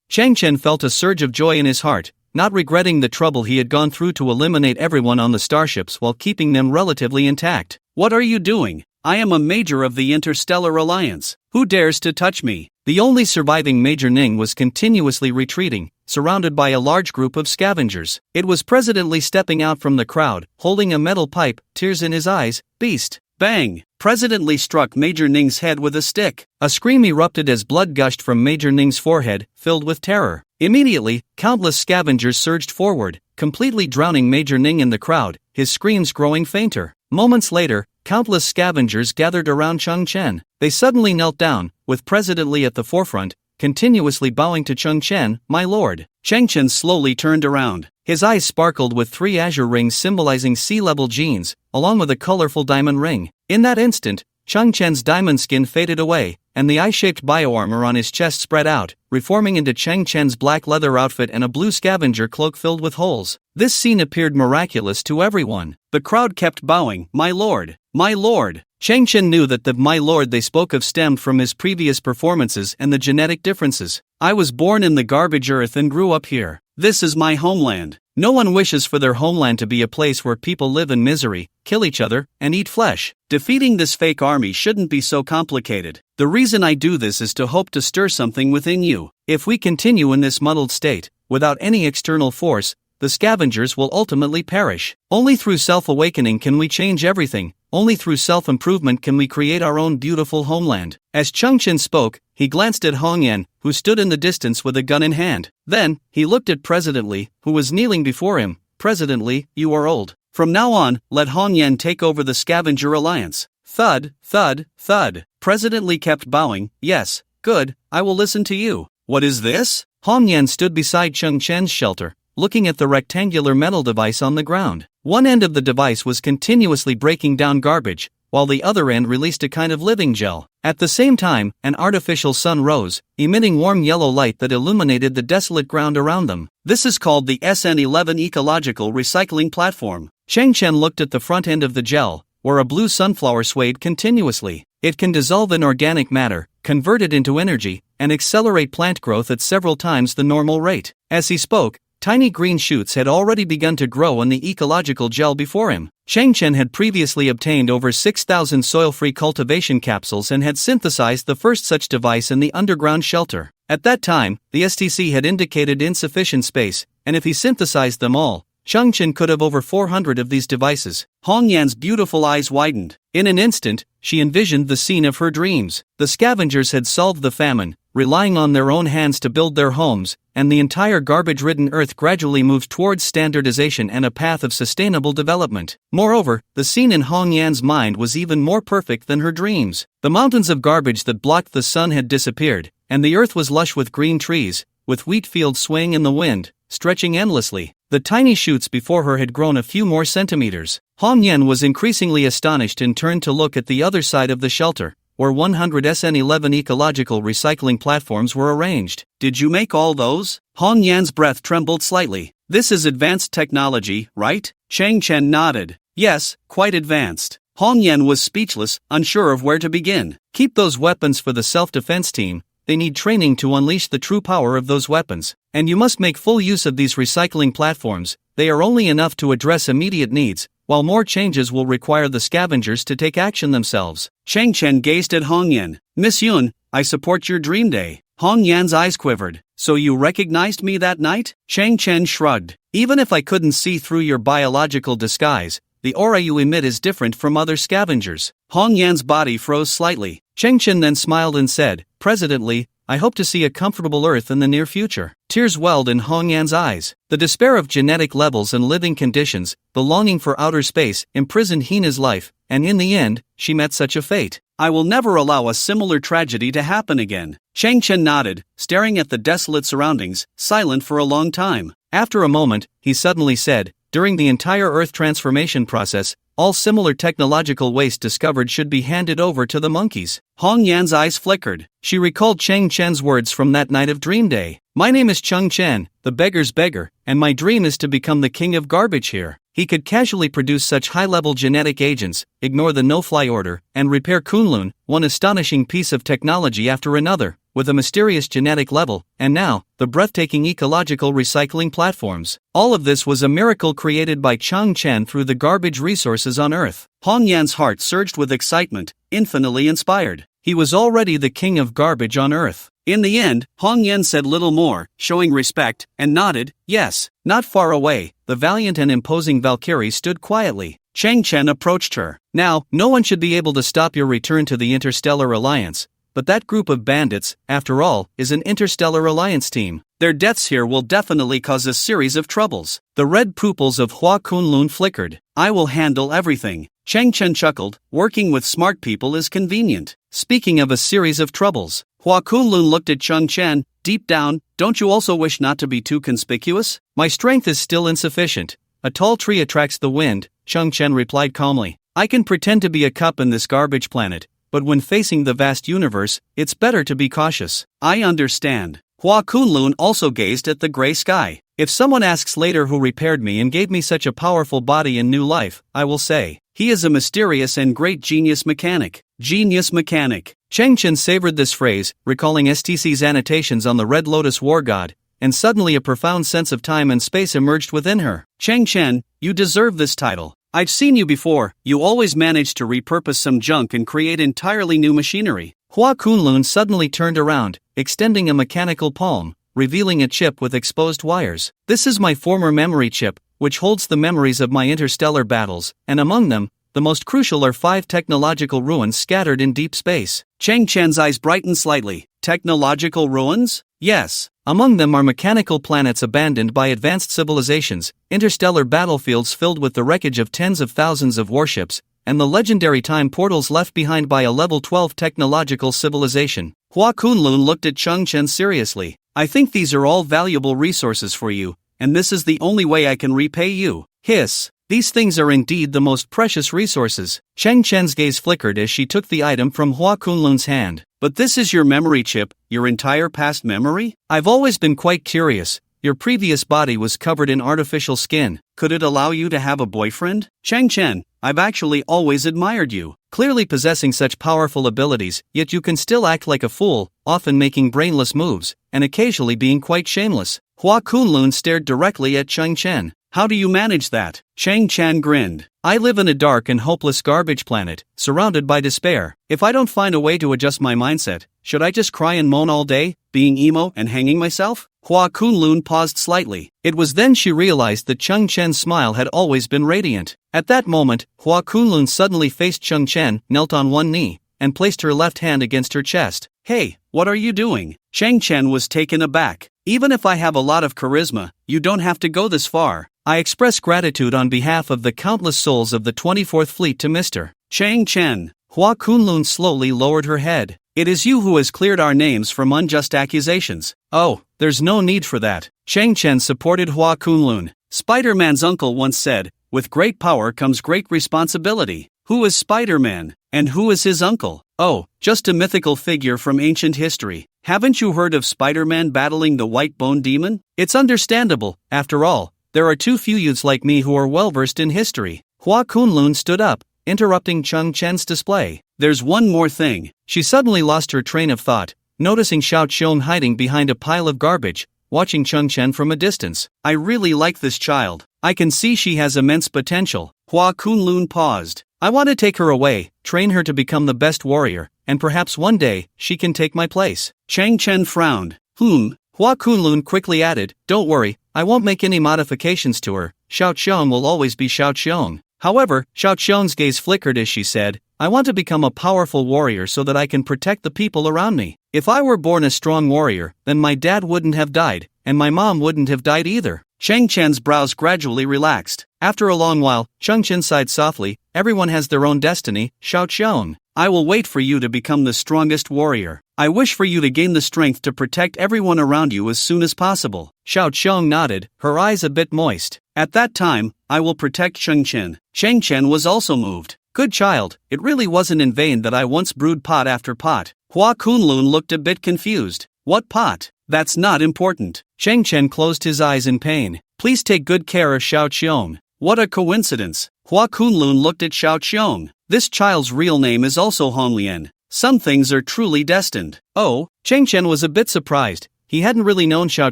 Cheng Chen felt a surge of joy in his heart, not regretting the trouble he had gone through to eliminate everyone on the starships while keeping them relatively intact. What are you doing? I am a major of the Interstellar Alliance. Who dares to touch me? The only surviving Major Ning was continuously retreating, surrounded by a large group of scavengers. It was President Li stepping out from the crowd, holding a metal pipe, tears in his eyes. Beast! Bang! President Li struck Major Ning's head with a stick. A scream erupted as blood gushed from Major Ning's forehead, filled with terror. Immediately, countless scavengers surged forward, completely drowning Major Ning in the crowd, his screams growing fainter. Moments later, countless scavengers gathered around Cheng Chen. They suddenly knelt down, with President Li at the forefront, continuously bowing to Cheng Chen, my lord. Cheng Chen slowly turned around. His eyes sparkled with 3 azure rings symbolizing sea-level genes, along with a colorful diamond ring. In that instant, Cheng Chen's diamond skin faded away, and the eye-shaped bioarmor on his chest spread out, reforming into Cheng Chen's black leather outfit and a blue scavenger cloak filled with holes. This scene appeared miraculous to everyone. The crowd kept bowing, my lord, my lord. Cheng Chen knew that the my lord they spoke of stemmed from his previous performances and the genetic differences. I was born in the garbage earth and grew up here. This is my homeland. No one wishes for their homeland to be a place where people live in misery, kill each other, and eat flesh. Defeating this fake army shouldn't be so complicated. The reason I do this is to hope to stir something within you. If we continue in this muddled state, without any external force, the scavengers will ultimately perish. Only through self-awakening can we change everything. Only through self-improvement can we create our own beautiful homeland. As Cheng Chen spoke, he glanced at Hong Yan, who stood in the distance with a gun in hand. Then, he looked at President Li, who was kneeling before him. President Li, you are old. From now on, let Hong Yan take over the Scavenger Alliance. Thud, thud, thud. President Li kept bowing. Yes, good, I will listen to you. What is this? Hong Yan stood beside Cheng Chen's shelter, looking at the rectangular metal device on the ground. One end of the device was continuously breaking down garbage, while the other end released a kind of living gel. At the same time, an artificial sun rose, emitting warm yellow light that illuminated the desolate ground around them. This is called the SN11 Ecological Recycling Platform. Cheng Chen looked at the front end of the gel, where a blue sunflower swayed continuously. It can dissolve in organic matter, convert it into energy, and accelerate plant growth at several times the normal rate. As he spoke, tiny green shoots had already begun to grow in the ecological gel before him. Cheng Chen had previously obtained over 6,000 soil-free cultivation capsules and had synthesized the first such device in the underground shelter. At that time, the STC had indicated insufficient space, and if he synthesized them all, Cheng Chen could have over 400 of these devices. Hong Yan's beautiful eyes widened. In an instant, she envisioned the scene of her dreams. The scavengers had solved the famine, relying on their own hands to build their homes, and the entire garbage-ridden earth gradually moved towards standardization and a path of sustainable development. Moreover, the scene in Hong Yan's mind was even more perfect than her dreams. The mountains of garbage that blocked the sun had disappeared, and the earth was lush with green trees, with wheat fields swaying in the wind, stretching endlessly. The tiny shoots before her had grown a few more centimeters. Hong Yan was increasingly astonished and turned to look at the other side of the shelter, where 100 SN11 ecological recycling platforms were arranged. Did you make all those? Hong Yan's breath trembled slightly. This is advanced technology, right? Cheng Chen nodded. Yes, quite advanced. Hong Yan was speechless, unsure of where to begin. Keep those weapons for the self-defense team. They need training to unleash the true power of those weapons. And you must make full use of these recycling platforms. They are only enough to address immediate needs, while more changes will require the scavengers to take action themselves. Cheng Chen gazed at Hong Yan. Miss Yun, I support your dream day. Hong Yan's eyes quivered. So you recognized me that night? Cheng Chen shrugged. Even if I couldn't see through your biological disguise, the aura you emit is different from other scavengers. Hong Yan's body froze slightly. Cheng Chen then smiled and said, Presidently, I hope to see a comfortable Earth in the near future. Tears welled in Hong Yan's eyes. The despair of genetic levels and living conditions, the longing for outer space, imprisoned Hina's life, and in the end, she met such a fate. I will never allow a similar tragedy to happen again. Cheng Chen nodded, staring at the desolate surroundings, silent for a long time. After a moment, he suddenly said, During the entire Earth transformation process, all similar technological waste discovered should be handed over to the monkeys. Hong Yan's eyes flickered. She recalled Cheng Chen's words from that night of Dream Day. My name is Cheng Chen, the beggar's beggar, and my dream is to become the king of garbage here. He could casually produce such high-level genetic agents, ignore the no-fly order, and repair Kunlun, one astonishing piece of technology after another, with a mysterious genetic level, and now, the breathtaking ecological recycling platforms. All of this was a miracle created by Cheng Chen through the garbage resources on Earth. Hong Yan's heart surged with excitement, infinitely inspired. He was already the king of garbage on Earth. In the end, Hong Yan said little more, showing respect, and nodded, yes. Not far away, the valiant and imposing Valkyrie stood quietly. Cheng Chen approached her. Now, no one should be able to stop your return to the Interstellar Alliance. But that group of bandits, after all, is an Interstellar Alliance team. Their deaths here will definitely cause a series of troubles. The red pupils of Hua Kunlun flickered. I will handle everything. Cheng Chen chuckled. Working with smart people is convenient. Speaking of a series of troubles, Hua Kunlun looked at Cheng Chen. Deep down, don't you also wish not to be too conspicuous? My strength is still insufficient. A tall tree attracts the wind, Cheng Chen replied calmly. I can pretend to be a cup in this garbage planet, but when facing the vast universe, it's better to be cautious. I understand. Hua Kunlun also gazed at the gray sky. If someone asks later who repaired me and gave me such a powerful body and new life, I will say, he is a mysterious and great genius mechanic. Genius mechanic. Cheng Chen savored this phrase, recalling STC's annotations on the Red Lotus War God, and suddenly a profound sense of time and space emerged within her. Cheng Chen, you deserve this title. I've seen you before, you always manage to repurpose some junk and create entirely new machinery. Hua Kunlun suddenly turned around, extending a mechanical palm, revealing a chip with exposed wires. This is my former memory chip, which holds the memories of my interstellar battles, and among them, the most crucial are 5 technological ruins scattered in deep space. Cheng Chen's eyes brightened slightly. Technological ruins? Yes. Among them are mechanical planets abandoned by advanced civilizations, interstellar battlefields filled with the wreckage of tens of thousands of warships, and the legendary time portals left behind by a level 12 technological civilization. Hua Kunlun looked at Cheng Chen seriously. I think these are all valuable resources for you, and this is the only way I can repay you. Hiss. These things are indeed the most precious resources. Cheng Chen's gaze flickered as she took the item from Hua Kunlun's hand. But this is your memory chip, your entire past memory? I've always been quite curious. Your previous body was covered in artificial skin. Could it allow you to have a boyfriend? Cheng Chen, I've actually always admired you. Clearly possessing such powerful abilities, yet you can still act like a fool, often making brainless moves, and occasionally being quite shameless. Hua Kunlun stared directly at Cheng Chen. How do you manage that? Cheng Chen grinned. I live in a dark and hopeless garbage planet, surrounded by despair. If I don't find a way to adjust my mindset, should I just cry and moan all day, being emo and hanging myself? Hua Kunlun paused slightly. It was then she realized that Cheng Chen's smile had always been radiant. At that moment, Hua Kunlun suddenly faced Cheng Chen, knelt on one knee, and placed her left hand against her chest. Hey, what are you doing? Cheng Chen was taken aback. Even if I have a lot of charisma, you don't have to go this far. I express gratitude on behalf of the countless souls of the 24th Fleet to Mr. Cheng Chen. Hua Kunlun slowly lowered her head. It is you who has cleared our names from unjust accusations. Oh, there's no need for that. Cheng Chen supported Hua Kunlun. Spider-Man's uncle once said, with great power comes great responsibility. Who is Spider-Man? And who is his uncle? Oh, just a mythical figure from ancient history. Haven't you heard of Spider-Man battling the white bone demon? It's understandable, after all. There are too few youths like me who are well-versed in history. Hua Kunlun stood up, interrupting Cheng Chen's display. There's one more thing. She suddenly lost her train of thought, noticing Xiao Qiong hiding behind a pile of garbage, watching Cheng Chen from a distance. I really like this child. I can see she has immense potential. Hua Kunlun paused. I want to take her away, train her to become the best warrior, and perhaps one day, she can take my place. Cheng Chen frowned. Hua Kunlun quickly added, don't worry, I won't make any modifications to her. Xiao Qiong will always be Xiao Qiong. However, Xiao Qiong's gaze flickered as she said, I want to become a powerful warrior so that I can protect the people around me. If I were born a strong warrior, then my dad wouldn't have died, and my mom wouldn't have died either. Cheng Chen's brows gradually relaxed. After a long while, Cheng Chen sighed softly, everyone has their own destiny, Xiao Qiong. I will wait for you to become the strongest warrior. I wish for you to gain the strength to protect everyone around you as soon as possible. Xiao Qiong nodded, her eyes a bit moist. At that time, I will protect Cheng Chen. Cheng Chen was also moved. Good child, it really wasn't in vain that I once brewed pot after pot. Hua Kunlun looked a bit confused. What pot? That's not important. Cheng Chen closed his eyes in pain. Please take good care of Xiao Qiong. What a coincidence. Hua Kunlun looked at Xiao Qiong. This child's real name is also Honglian. Some things are truly destined. Oh, Cheng Chen was a bit surprised. He hadn't really known Xiao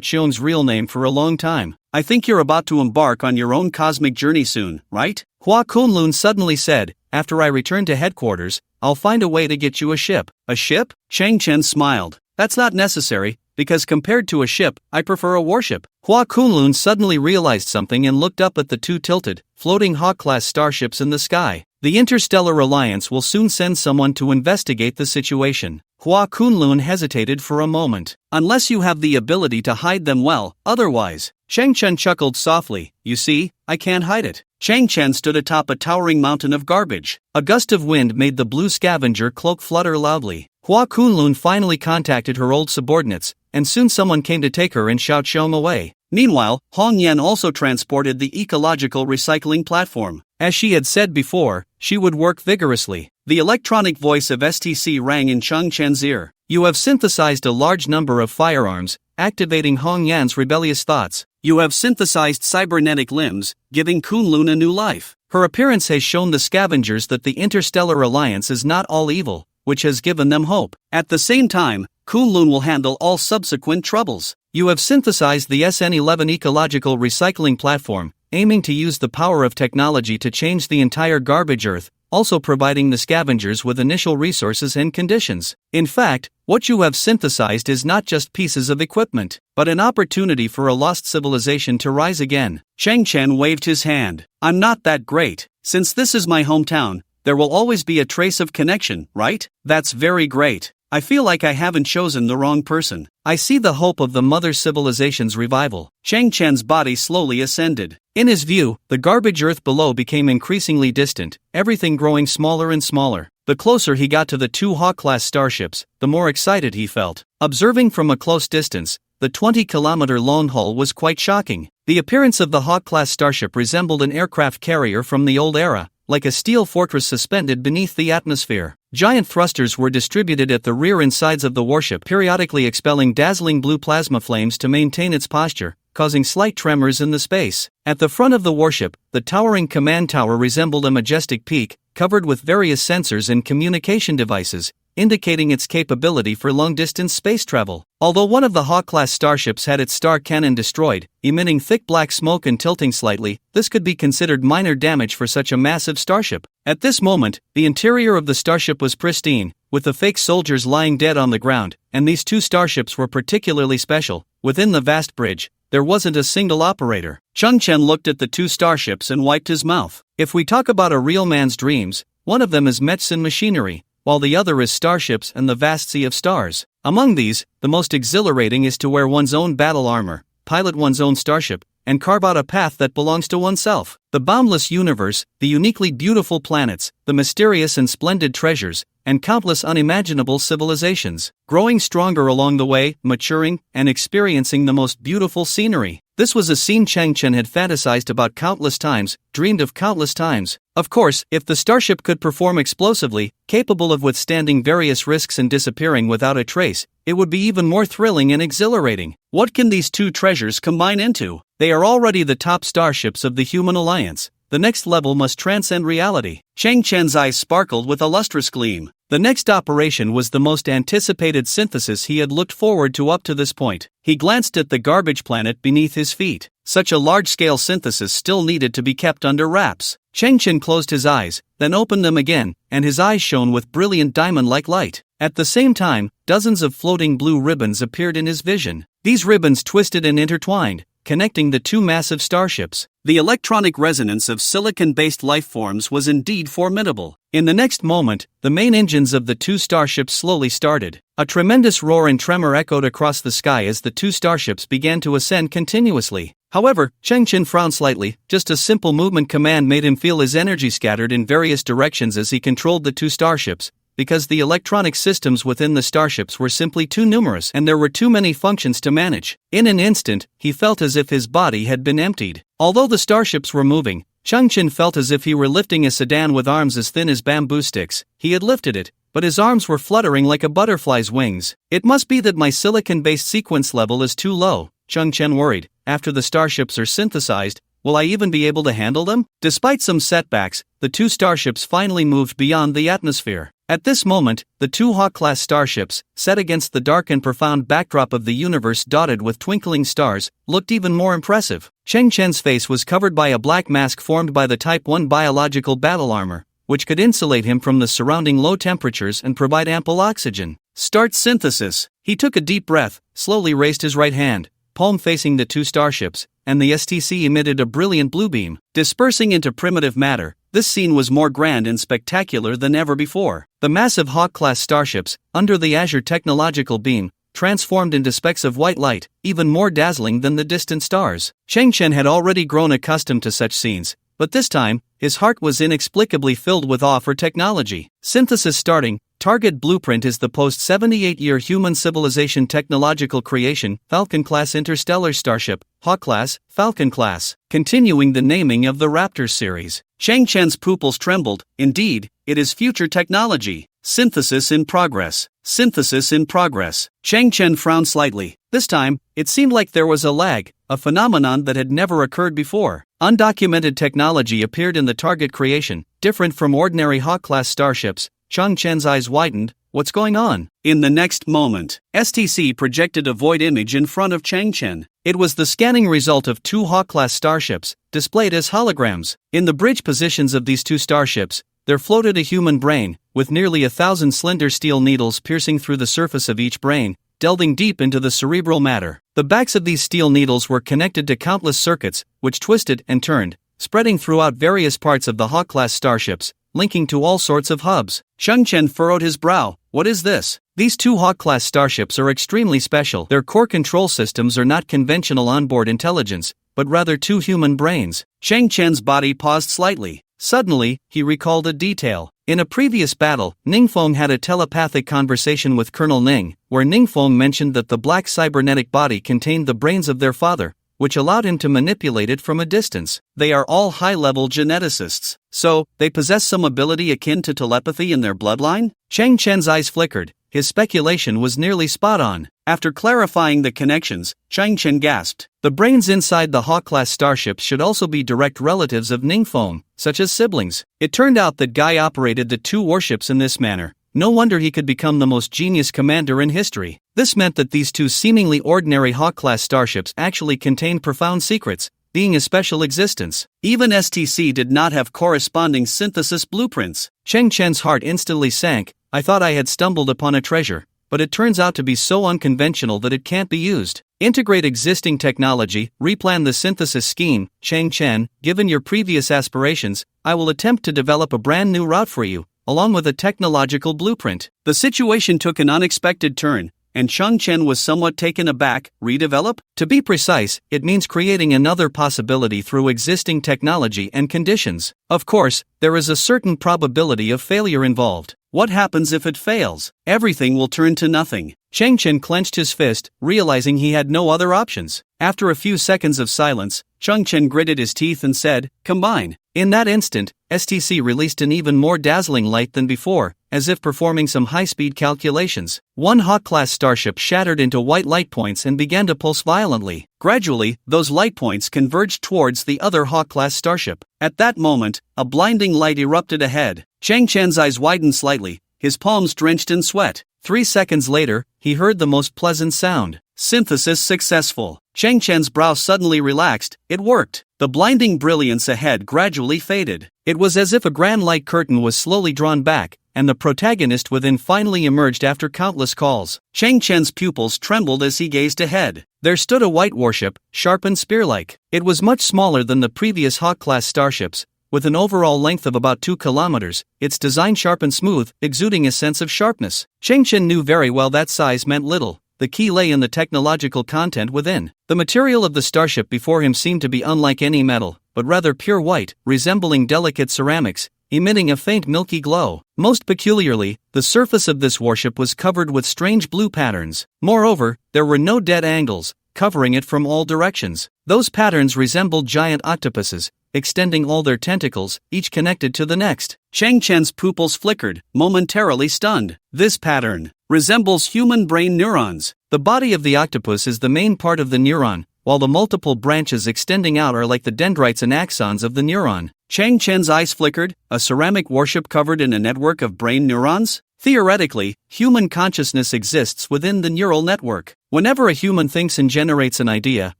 Qiong's real name for a long time. I think you're about to embark on your own cosmic journey soon, right? Hua Kunlun suddenly said, after I return to headquarters, I'll find a way to get you a ship. A ship? Cheng Chen smiled. That's not necessary, because compared to a ship, I prefer a warship. Hua Kunlun suddenly realized something and looked up at the two tilted, floating Hawk-class starships in the sky. The Interstellar Alliance will soon send someone to investigate the situation. Hua Kunlun hesitated for a moment. Unless you have the ability to hide them well, otherwise. Cheng Chen chuckled softly. You see, I can't hide it. Cheng Chen stood atop a towering mountain of garbage. A gust of wind made the blue scavenger cloak flutter loudly. Hua Kunlun finally contacted her old subordinates, and soon someone came to take her and Xiao Qiong away. Meanwhile, Hong Yan also transported the ecological recycling platform. As she had said before, she would work vigorously. The electronic voice of STC rang in Cheng Chen's ear. You have synthesized a large number of firearms, activating Hong Yan's rebellious thoughts. You have synthesized cybernetic limbs, giving Kunlun a new life. Her appearance has shown the scavengers that the Interstellar Alliance is not all evil, which has given them hope. At the same time, Kunlun will handle all subsequent troubles. You have synthesized the SN11 ecological recycling platform, aiming to use the power of technology to change the entire garbage earth, also providing the scavengers with initial resources and conditions. In fact, what you have synthesized is not just pieces of equipment, but an opportunity for a lost civilization to rise again. Cheng Chen waved his hand. I'm not that great. Since this is my hometown, there will always be a trace of connection, right? That's very great. I feel like I haven't chosen the wrong person. I see the hope of the mother civilization's revival. Cheng Chen's body slowly ascended. In his view, the garbage earth below became increasingly distant, everything growing smaller and smaller. The closer he got to the two Hawk-class starships, the more excited he felt. Observing from a close distance, the 20-kilometer lone hull was quite shocking. The appearance of the Hawk-class starship resembled an aircraft carrier from the old era, like a steel fortress suspended beneath the atmosphere. Giant thrusters were distributed at the rear and sides of the warship, periodically expelling dazzling blue plasma flames to maintain its posture, causing slight tremors in the space. At the front of the warship, the towering command tower resembled a majestic peak, covered with various sensors and communication devices, indicating its capability for long-distance space travel. Although one of the Hawk-class starships had its star cannon destroyed, emitting thick black smoke and tilting slightly, this could be considered minor damage for such a massive starship. At this moment, the interior of the starship was pristine, with the fake soldiers lying dead on the ground, and these two starships were particularly special. Within the vast bridge, there wasn't a single operator. Chung Chen looked at the two starships and wiped his mouth. If we talk about a real man's dreams, one of them is medicine machinery, while the other is starships and the vast sea of stars. Among these, the most exhilarating is to wear one's own battle armor, pilot one's own starship, and carve out a path that belongs to oneself. The boundless universe, the uniquely beautiful planets, the mysterious and splendid treasures, and countless unimaginable civilizations. Growing stronger along the way, maturing, and experiencing the most beautiful scenery. This was a scene Chang Chen had fantasized about countless times, dreamed of countless times. Of course, if the starship could perform explosively, capable of withstanding various risks and disappearing without a trace, it would be even more thrilling and exhilarating. What can these two treasures combine into? They are already the top starships of the human alliance. The next level must transcend reality. Chang Chen's eyes sparkled with a lustrous gleam. The next operation was the most anticipated synthesis he had looked forward to up to this point. He glanced at the garbage planet beneath his feet. Such a large-scale synthesis still needed to be kept under wraps. Chang Chen closed his eyes, then opened them again, and his eyes shone with brilliant diamond-like light. At the same time, dozens of floating blue ribbons appeared in his vision. These ribbons twisted and intertwined, connecting the two massive starships. The electronic resonance of silicon-based life forms was indeed formidable. In the next moment, the main engines of the two starships slowly started. A tremendous roar and tremor echoed across the sky as the two starships began to ascend continuously. However, Chang Chen frowned slightly. Just a simple movement command made him feel his energy scattered in various directions as he controlled the two starships, because the electronic systems within the starships were simply too numerous and there were too many functions to manage. In an instant, he felt as if his body had been emptied. Although the starships were moving, Chang Chen felt as if he were lifting a sedan with arms as thin as bamboo sticks. He had lifted it, but his arms were fluttering like a butterfly's wings. It must be that my silicon-based sequence level is too low, Chang Chen worried. After the starships are synthesized, will I even be able to handle them? Despite some setbacks, the two starships finally moved beyond the atmosphere. At this moment, the two Hawk-class starships, set against the dark and profound backdrop of the universe dotted with twinkling stars, looked even more impressive. Chang Chen's face was covered by a black mask formed by the Type 1 biological battle armor, which could insulate him from the surrounding low temperatures and provide ample oxygen. Start synthesis. He took a deep breath, slowly raised his right hand, palm facing the two starships, and the STC emitted a brilliant blue beam, dispersing into primitive matter. This scene was more grand and spectacular than ever before. The massive Hawk-class starships, under the azure technological beam, transformed into specks of white light, even more dazzling than the distant stars. Chang Chen had already grown accustomed to such scenes, but this time, his heart was inexplicably filled with awe for technology. Synthesis starting. Target blueprint is the post-78-year human civilization technological creation, Falcon-class interstellar starship, Hawk-class, Falcon-class, continuing the naming of the Raptor series. Chang Chen's pupils trembled. Indeed, it is future technology. Synthesis in progress. Synthesis in progress. Chang Chen frowned slightly. This time, it seemed like there was a lag, a phenomenon that had never occurred before. Undocumented technology appeared in the target creation, different from ordinary Hawk-class starships. Chang Chen's eyes widened. What's going on? In the next moment, STC projected a void image in front of Chang Chen. It was the scanning result of two Hawk-class starships, displayed as holograms. In the bridge positions of these two starships, there floated a human brain, with nearly 1,000 slender steel needles piercing through the surface of each brain, delving deep into the cerebral matter. The backs of these steel needles were connected to countless circuits, which twisted and turned, spreading throughout various parts of the Hawk-class starships, linking to all sorts of hubs. Chang Chen furrowed his brow. What is this? These two Hawk-class starships are extremely special. Their core control systems are not conventional onboard intelligence, but rather two human brains. Chang Chen's body paused slightly. Suddenly, he recalled a detail. In a previous battle, Ningfeng had a telepathic conversation with Colonel Ning, where Ningfeng mentioned that the black cybernetic body contained the brains of their father, which allowed him to manipulate it from a distance. They are all high-level geneticists, so they possess some ability akin to telepathy in their bloodline? Chang Chen's eyes flickered. His speculation was nearly spot on. After clarifying the connections, Chang Chen gasped. The brains inside the Hawk-class starships should also be direct relatives of Ningfeng, such as siblings. It turned out that Guy operated the two warships in this manner. No wonder he could become the most genius commander in history. This meant that these two seemingly ordinary Hawk-class starships actually contained profound secrets, being a special existence. Even STC did not have corresponding synthesis blueprints. Cheng Chen's heart instantly sank. I thought I had stumbled upon a treasure, but it turns out to be so unconventional that it can't be used. Integrate existing technology, replan the synthesis scheme. Cheng Chen, given your previous aspirations, I will attempt to develop a brand new route for you, along with a technological blueprint. The situation took an unexpected turn, and Cheng Chen was somewhat taken aback. Redevelop? To be precise, it means creating another possibility through existing technology and conditions. Of course, there is a certain probability of failure involved. What happens if it fails? Everything will turn to nothing. Cheng Chen clenched his fist, realizing he had no other options. After a few seconds of silence, Cheng Chen gritted his teeth and said, "Combine." In that instant, STC released an even more dazzling light than before, as if performing some high-speed calculations. One Hawk-class starship shattered into white light points and began to pulse violently. Gradually, those light points converged towards the other Hawk-class starship. At that moment, a blinding light erupted ahead. Cheng Chen's eyes widened slightly, his palms drenched in sweat. 3 seconds later, he heard the most pleasant sound. Synthesis successful. Cheng Chen's brow suddenly relaxed. It worked. The blinding brilliance ahead gradually faded. It was as if a grand light curtain was slowly drawn back, and the protagonist within finally emerged after countless calls. Cheng Chen's pupils trembled as he gazed ahead. There stood a white warship, sharp and spear-like. It was much smaller than the previous Hawk-class starships, with an overall length of about 2 kilometers, its design sharp and smooth, exuding a sense of sharpness. Cheng Chen knew very well that size meant little. The key lay in the technological content within. The material of the starship before him seemed to be unlike any metal, but rather pure white, resembling delicate ceramics, emitting a faint milky glow. Most peculiarly, the surface of this warship was covered with strange blue patterns. Moreover, there were no dead angles, covering it from all directions. Those patterns resembled giant octopuses, extending all their tentacles, each connected to the next. Cheng Chen's pupils flickered, momentarily stunned. This pattern resembles human brain neurons. The body of the octopus is the main part of the neuron, while the multiple branches extending out are like the dendrites and axons of the neuron. Cheng Chen's eyes flickered. A ceramic warship covered in a network of brain neurons? Theoretically, human consciousness exists within the neural network. Whenever a human thinks and generates an idea,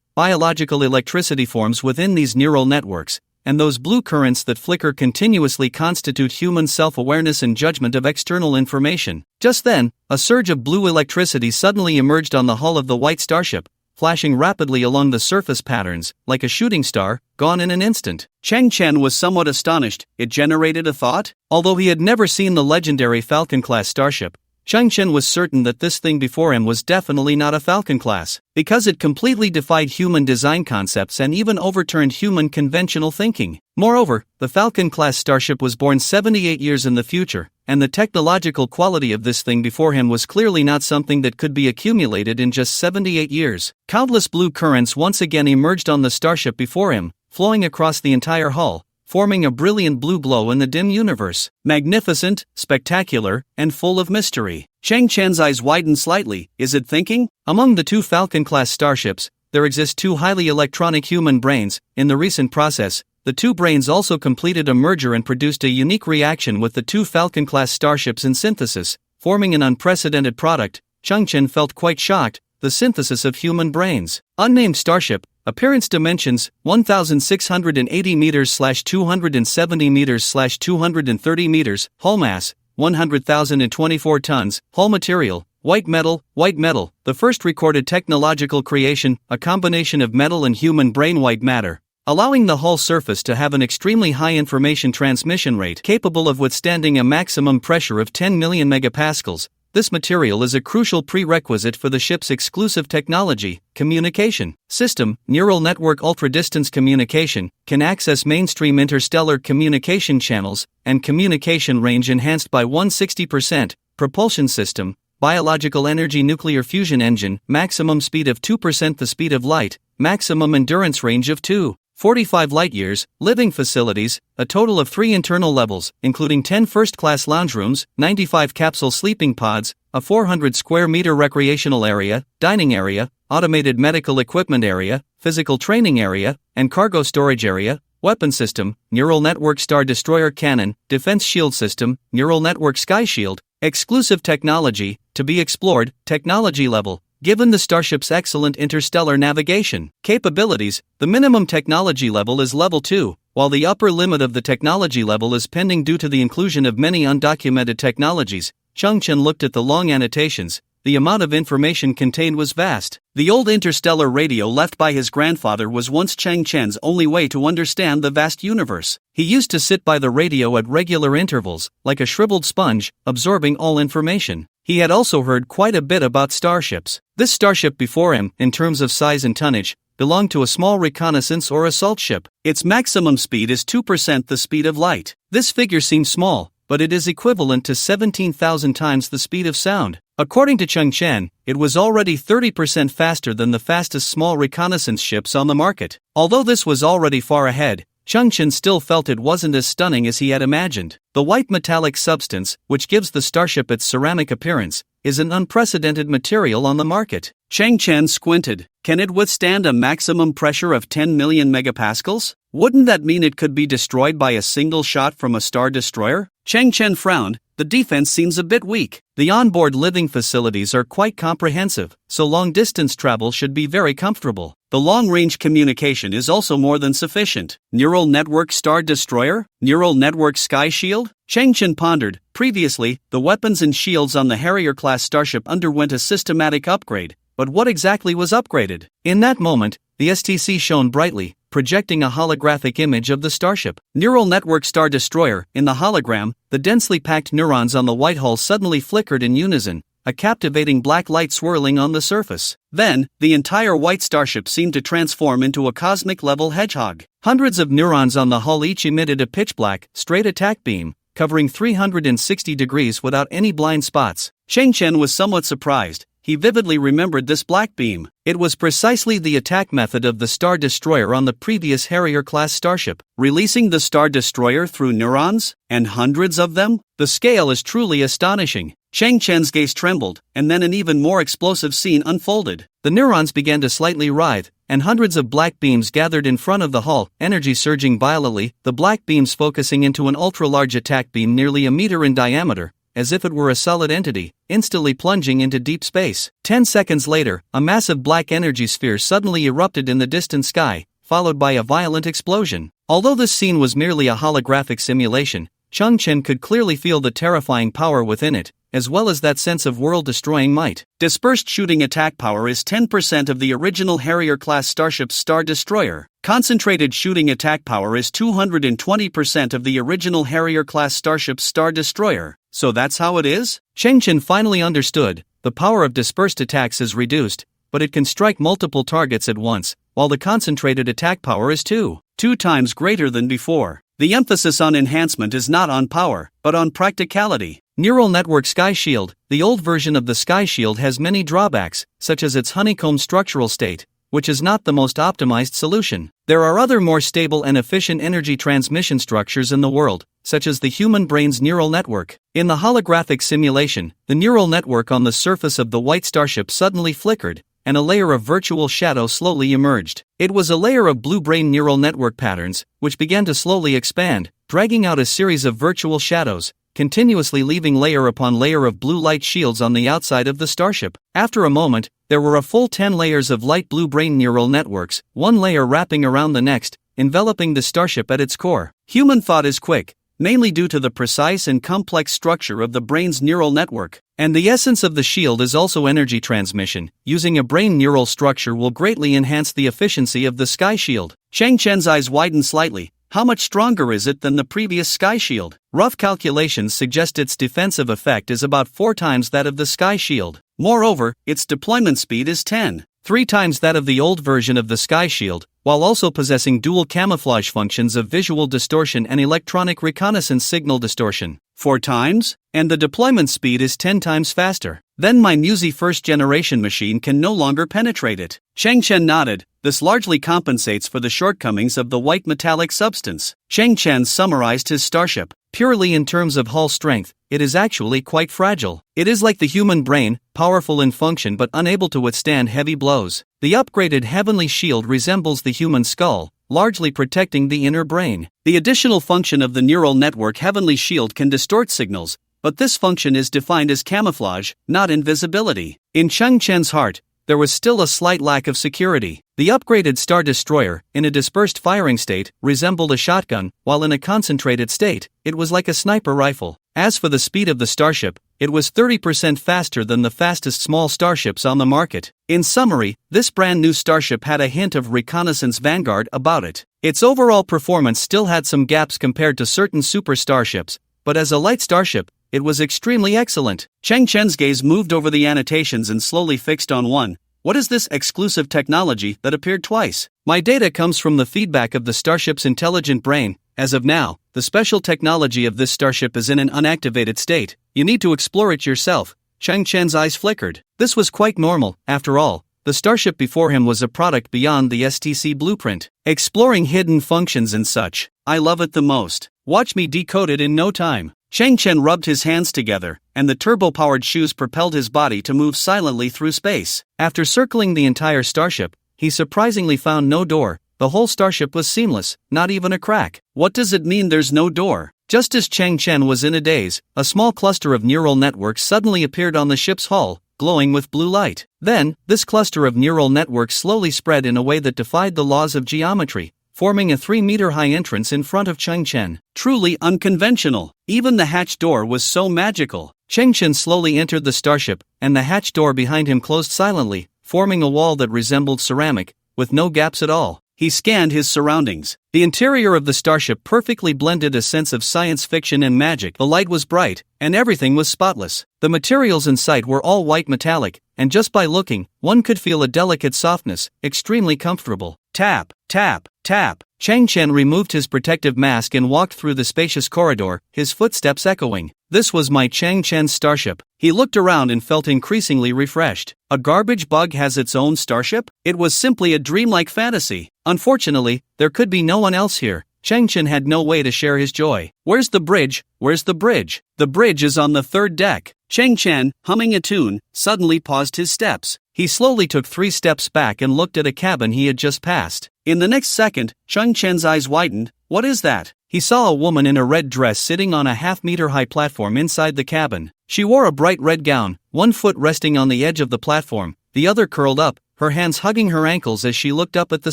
biological electricity forms within these neural networks, and those blue currents that flicker continuously constitute human self-awareness and judgment of external information. Just then, a surge of blue electricity suddenly emerged on the hull of the white starship, flashing rapidly along the surface patterns, like a shooting star, gone in an instant. Cheng Chen was somewhat astonished. It generated a thought? Although he had never seen the legendary Falcon-class starship, Cheng Chen was certain that this thing before him was definitely not a Falcon class, because it completely defied human design concepts and even overturned human conventional thinking. Moreover, the Falcon-class starship was born 78 years in the future, and the technological quality of this thing before him was clearly not something that could be accumulated in just 78 years. Countless blue currents once again emerged on the starship before him, flowing across the entire hull, forming a brilliant blue glow in the dim universe. Magnificent, spectacular, and full of mystery. Cheng Chen's eyes widened slightly. Is it thinking? Among the two Falcon-class starships, there exist two highly electronic human brains. In the recent process, the two brains also completed a merger and produced a unique reaction with the two Falcon-class starships in synthesis, forming an unprecedented product. Cheng Chen felt quite shocked. The synthesis of human brains. Unnamed starship. Appearance dimensions, 1,680 meters/270 meters/230 meters. Hull mass, 100,024 tons. Hull material, white metal. The first recorded technological creation, a combination of metal and human brain white matter, allowing the hull surface to have an extremely high information transmission rate capable of withstanding a maximum pressure of 10 million megapascals. this material is a crucial prerequisite for the ship's exclusive technology, communication system. Neural network ultra-distance communication can access mainstream interstellar communication channels and communication range enhanced by 160%, propulsion system, biological energy nuclear fusion engine, maximum speed of 2% the speed of light, maximum endurance range of 245 light-years, living facilities, a total of 3 internal levels, including 10 first-class lounge rooms, 95 capsule sleeping pods, a 400 square meter recreational area, dining area, automated medical equipment area, physical training area, and cargo storage area, weapon system, neural network star destroyer cannon, defense shield system, neural network sky shield, exclusive technology, to be explored, technology level. Given the starship's excellent interstellar navigation capabilities, the minimum technology level is level 2, while the upper limit of the technology level is pending due to the inclusion of many undocumented technologies. Chung Chen looked at the long annotations. The amount of information contained was vast. The old interstellar radio left by his grandfather was once Chang Chen's only way to understand the vast universe. He used to sit by the radio at regular intervals, like a shriveled sponge, absorbing all information. He had also heard quite a bit about starships. This starship before him, in terms of size and tonnage, belonged to a small reconnaissance or assault ship. Its maximum speed is 2% the speed of light. This figure seems small, but it is equivalent to 17,000 times the speed of sound. According to Chung Chen, it was already 30% faster than the fastest small reconnaissance ships on the market. Although this was already far ahead, Chung Chen still felt it wasn't as stunning as he had imagined. The white metallic substance, which gives the starship its ceramic appearance, is an unprecedented material on the market. Chang Chen squinted. Can it withstand a maximum pressure of 10 million megapascals? Wouldn't that mean it could be destroyed by a single shot from a star destroyer? Chang Chen frowned. The defense seems a bit weak. The onboard living facilities are quite comprehensive, so long-distance travel should be very comfortable. The long-range communication is also more than sufficient. Neural network star destroyer? Neural network sky shield? Chang Chen pondered. Previously, the weapons and shields on the Harrier-class starship underwent a systematic upgrade, but what exactly was upgraded? In that moment, the STC shone brightly, projecting a holographic image of the starship. Neural network star destroyer. In the hologram, the densely packed neurons on the white hull suddenly flickered in unison, a captivating black light swirling on the surface. Then, the entire white starship seemed to transform into a cosmic-level hedgehog. Hundreds of neurons on the hull each emitted a pitch-black, straight attack beam, covering 360 degrees without any blind spots. Chang Chen was somewhat surprised. He vividly remembered this black beam. It was precisely the attack method of the Star Destroyer on the previous Harrier-class starship. Releasing the Star Destroyer through neurons? And hundreds of them? The scale is truly astonishing. Chang Chen's gaze trembled, and then an even more explosive scene unfolded. The neurons began to slightly writhe, and hundreds of black beams gathered in front of the hull, energy surging violently, the black beams focusing into an ultra-large attack beam nearly a meter in diameter, as if it were a solid entity, instantly plunging into deep space. 10 seconds later, a massive black energy sphere suddenly erupted in the distant sky, followed by a violent explosion. Although this scene was merely a holographic simulation, Chung Chen could clearly feel the terrifying power within it, as well as that sense of world-destroying might. Dispersed shooting attack power is 10% of the original Harrier-class starship's Star Destroyer. Concentrated shooting attack power is 220% of the original Harrier-class starship's Star Destroyer. So that's how it is? Chang Chen finally understood. The power of dispersed attacks is reduced, but it can strike multiple targets at once, while the concentrated attack power is two times greater than before. The emphasis on enhancement is not on power, but on practicality. Neural Network Sky Shield. The old version of the Sky Shield has many drawbacks, such as its honeycomb structural state, which is not the most optimized solution. There are other more stable and efficient energy transmission structures in the world, such as the human brain's neural network. In the holographic simulation, the neural network on the surface of the white starship suddenly flickered, and a layer of virtual shadow slowly emerged. It was a layer of blue-brain neural network patterns, which began to slowly expand, dragging out a series of virtual shadows, continuously leaving layer upon layer of blue light shields on the outside of the starship. After a moment, there were a full 10 layers of light blue-brain neural networks, one layer wrapping around the next, enveloping the starship at its core. Human thought is quick, mainly due to the precise and complex structure of the brain's neural network. And the essence of the shield is also energy transmission. Using a brain neural structure will greatly enhance the efficiency of the Sky Shield. Chang Chen's eyes widened slightly. How much stronger is it than the previous Sky Shield? Rough calculations suggest its defensive effect is about 4 times that of the Sky Shield. Moreover, its deployment speed is 3 times that of the old version of the Sky Shield, while also possessing dual camouflage functions of visual distortion and electronic reconnaissance signal distortion. 4 times? And the deployment speed is 10 times faster. Then my Musi first-generation machine can no longer penetrate it. Cheng Chen nodded. This largely compensates for the shortcomings of the white metallic substance. Cheng Chen summarized his starship. Purely in terms of hull strength, it is actually quite fragile. It is like the human brain, powerful in function but unable to withstand heavy blows. The upgraded heavenly shield resembles the human skull, largely protecting the inner brain. The additional function of the neural network heavenly shield can distort signals, but this function is defined as camouflage, not invisibility. In Cheng Chen's heart, there was still a slight lack of security. The upgraded Star Destroyer, in a dispersed firing state, resembled a shotgun, while in a concentrated state, it was like a sniper rifle. As for the speed of the starship, it was 30% faster than the fastest small starships on the market. In summary, this brand new starship had a hint of reconnaissance vanguard about it. Its overall performance still had some gaps compared to certain super starships, but as a light starship, it was extremely excellent. Cheng Chen's gaze moved over the annotations and slowly fixed on one. What is this exclusive technology that appeared twice? My data comes from the feedback of the starship's intelligent brain. As of now, the special technology of this starship is in an unactivated state. You need to explore it yourself. Cheng Chen's eyes flickered. This was quite normal, after all. The starship before him was a product beyond the STC blueprint. Exploring hidden functions and such. I love it the most. Watch me decode it in no time. Cheng Chen rubbed his hands together, and the turbo-powered shoes propelled his body to move silently through space. After circling the entire starship, he surprisingly found no door. The whole starship was seamless, not even a crack. What does it mean there's no door? Just as Cheng Chen was in a daze, a small cluster of neural networks suddenly appeared on the ship's hull, glowing with blue light. Then, this cluster of neural networks slowly spread in a way that defied the laws of geometry, forming a 3-meter-high entrance in front of Cheng Chen. Truly unconventional. Even the hatch door was so magical. Cheng Chen slowly entered the starship, and the hatch door behind him closed silently, forming a wall that resembled ceramic, with no gaps at all. He scanned his surroundings. The interior of the starship perfectly blended a sense of science fiction and magic. The light was bright, and everything was spotless. The materials in sight were all white metallic, and just by looking, one could feel a delicate softness, extremely comfortable. Tap, tap, tap. Cheng Chen removed his protective mask and walked through the spacious corridor, his footsteps echoing. This was my Cheng Chen starship. He looked around and felt increasingly refreshed. A garbage bug has its own starship? It was simply a dreamlike fantasy. Unfortunately, there could be no one else here. Cheng Chen had no way to share his joy. Where's the bridge? Where's the bridge? The bridge is on the 3rd deck. Cheng Chen, humming a tune, suddenly paused his steps. He slowly took 3 steps back and looked at a cabin he had just passed. In the next second, Cheng Chen's eyes widened. What is that? He saw a woman in a red dress sitting on a half-meter-high platform inside the cabin. She wore a bright red gown, one foot resting on the edge of the platform, the other curled up, her hands hugging her ankles as she looked up at the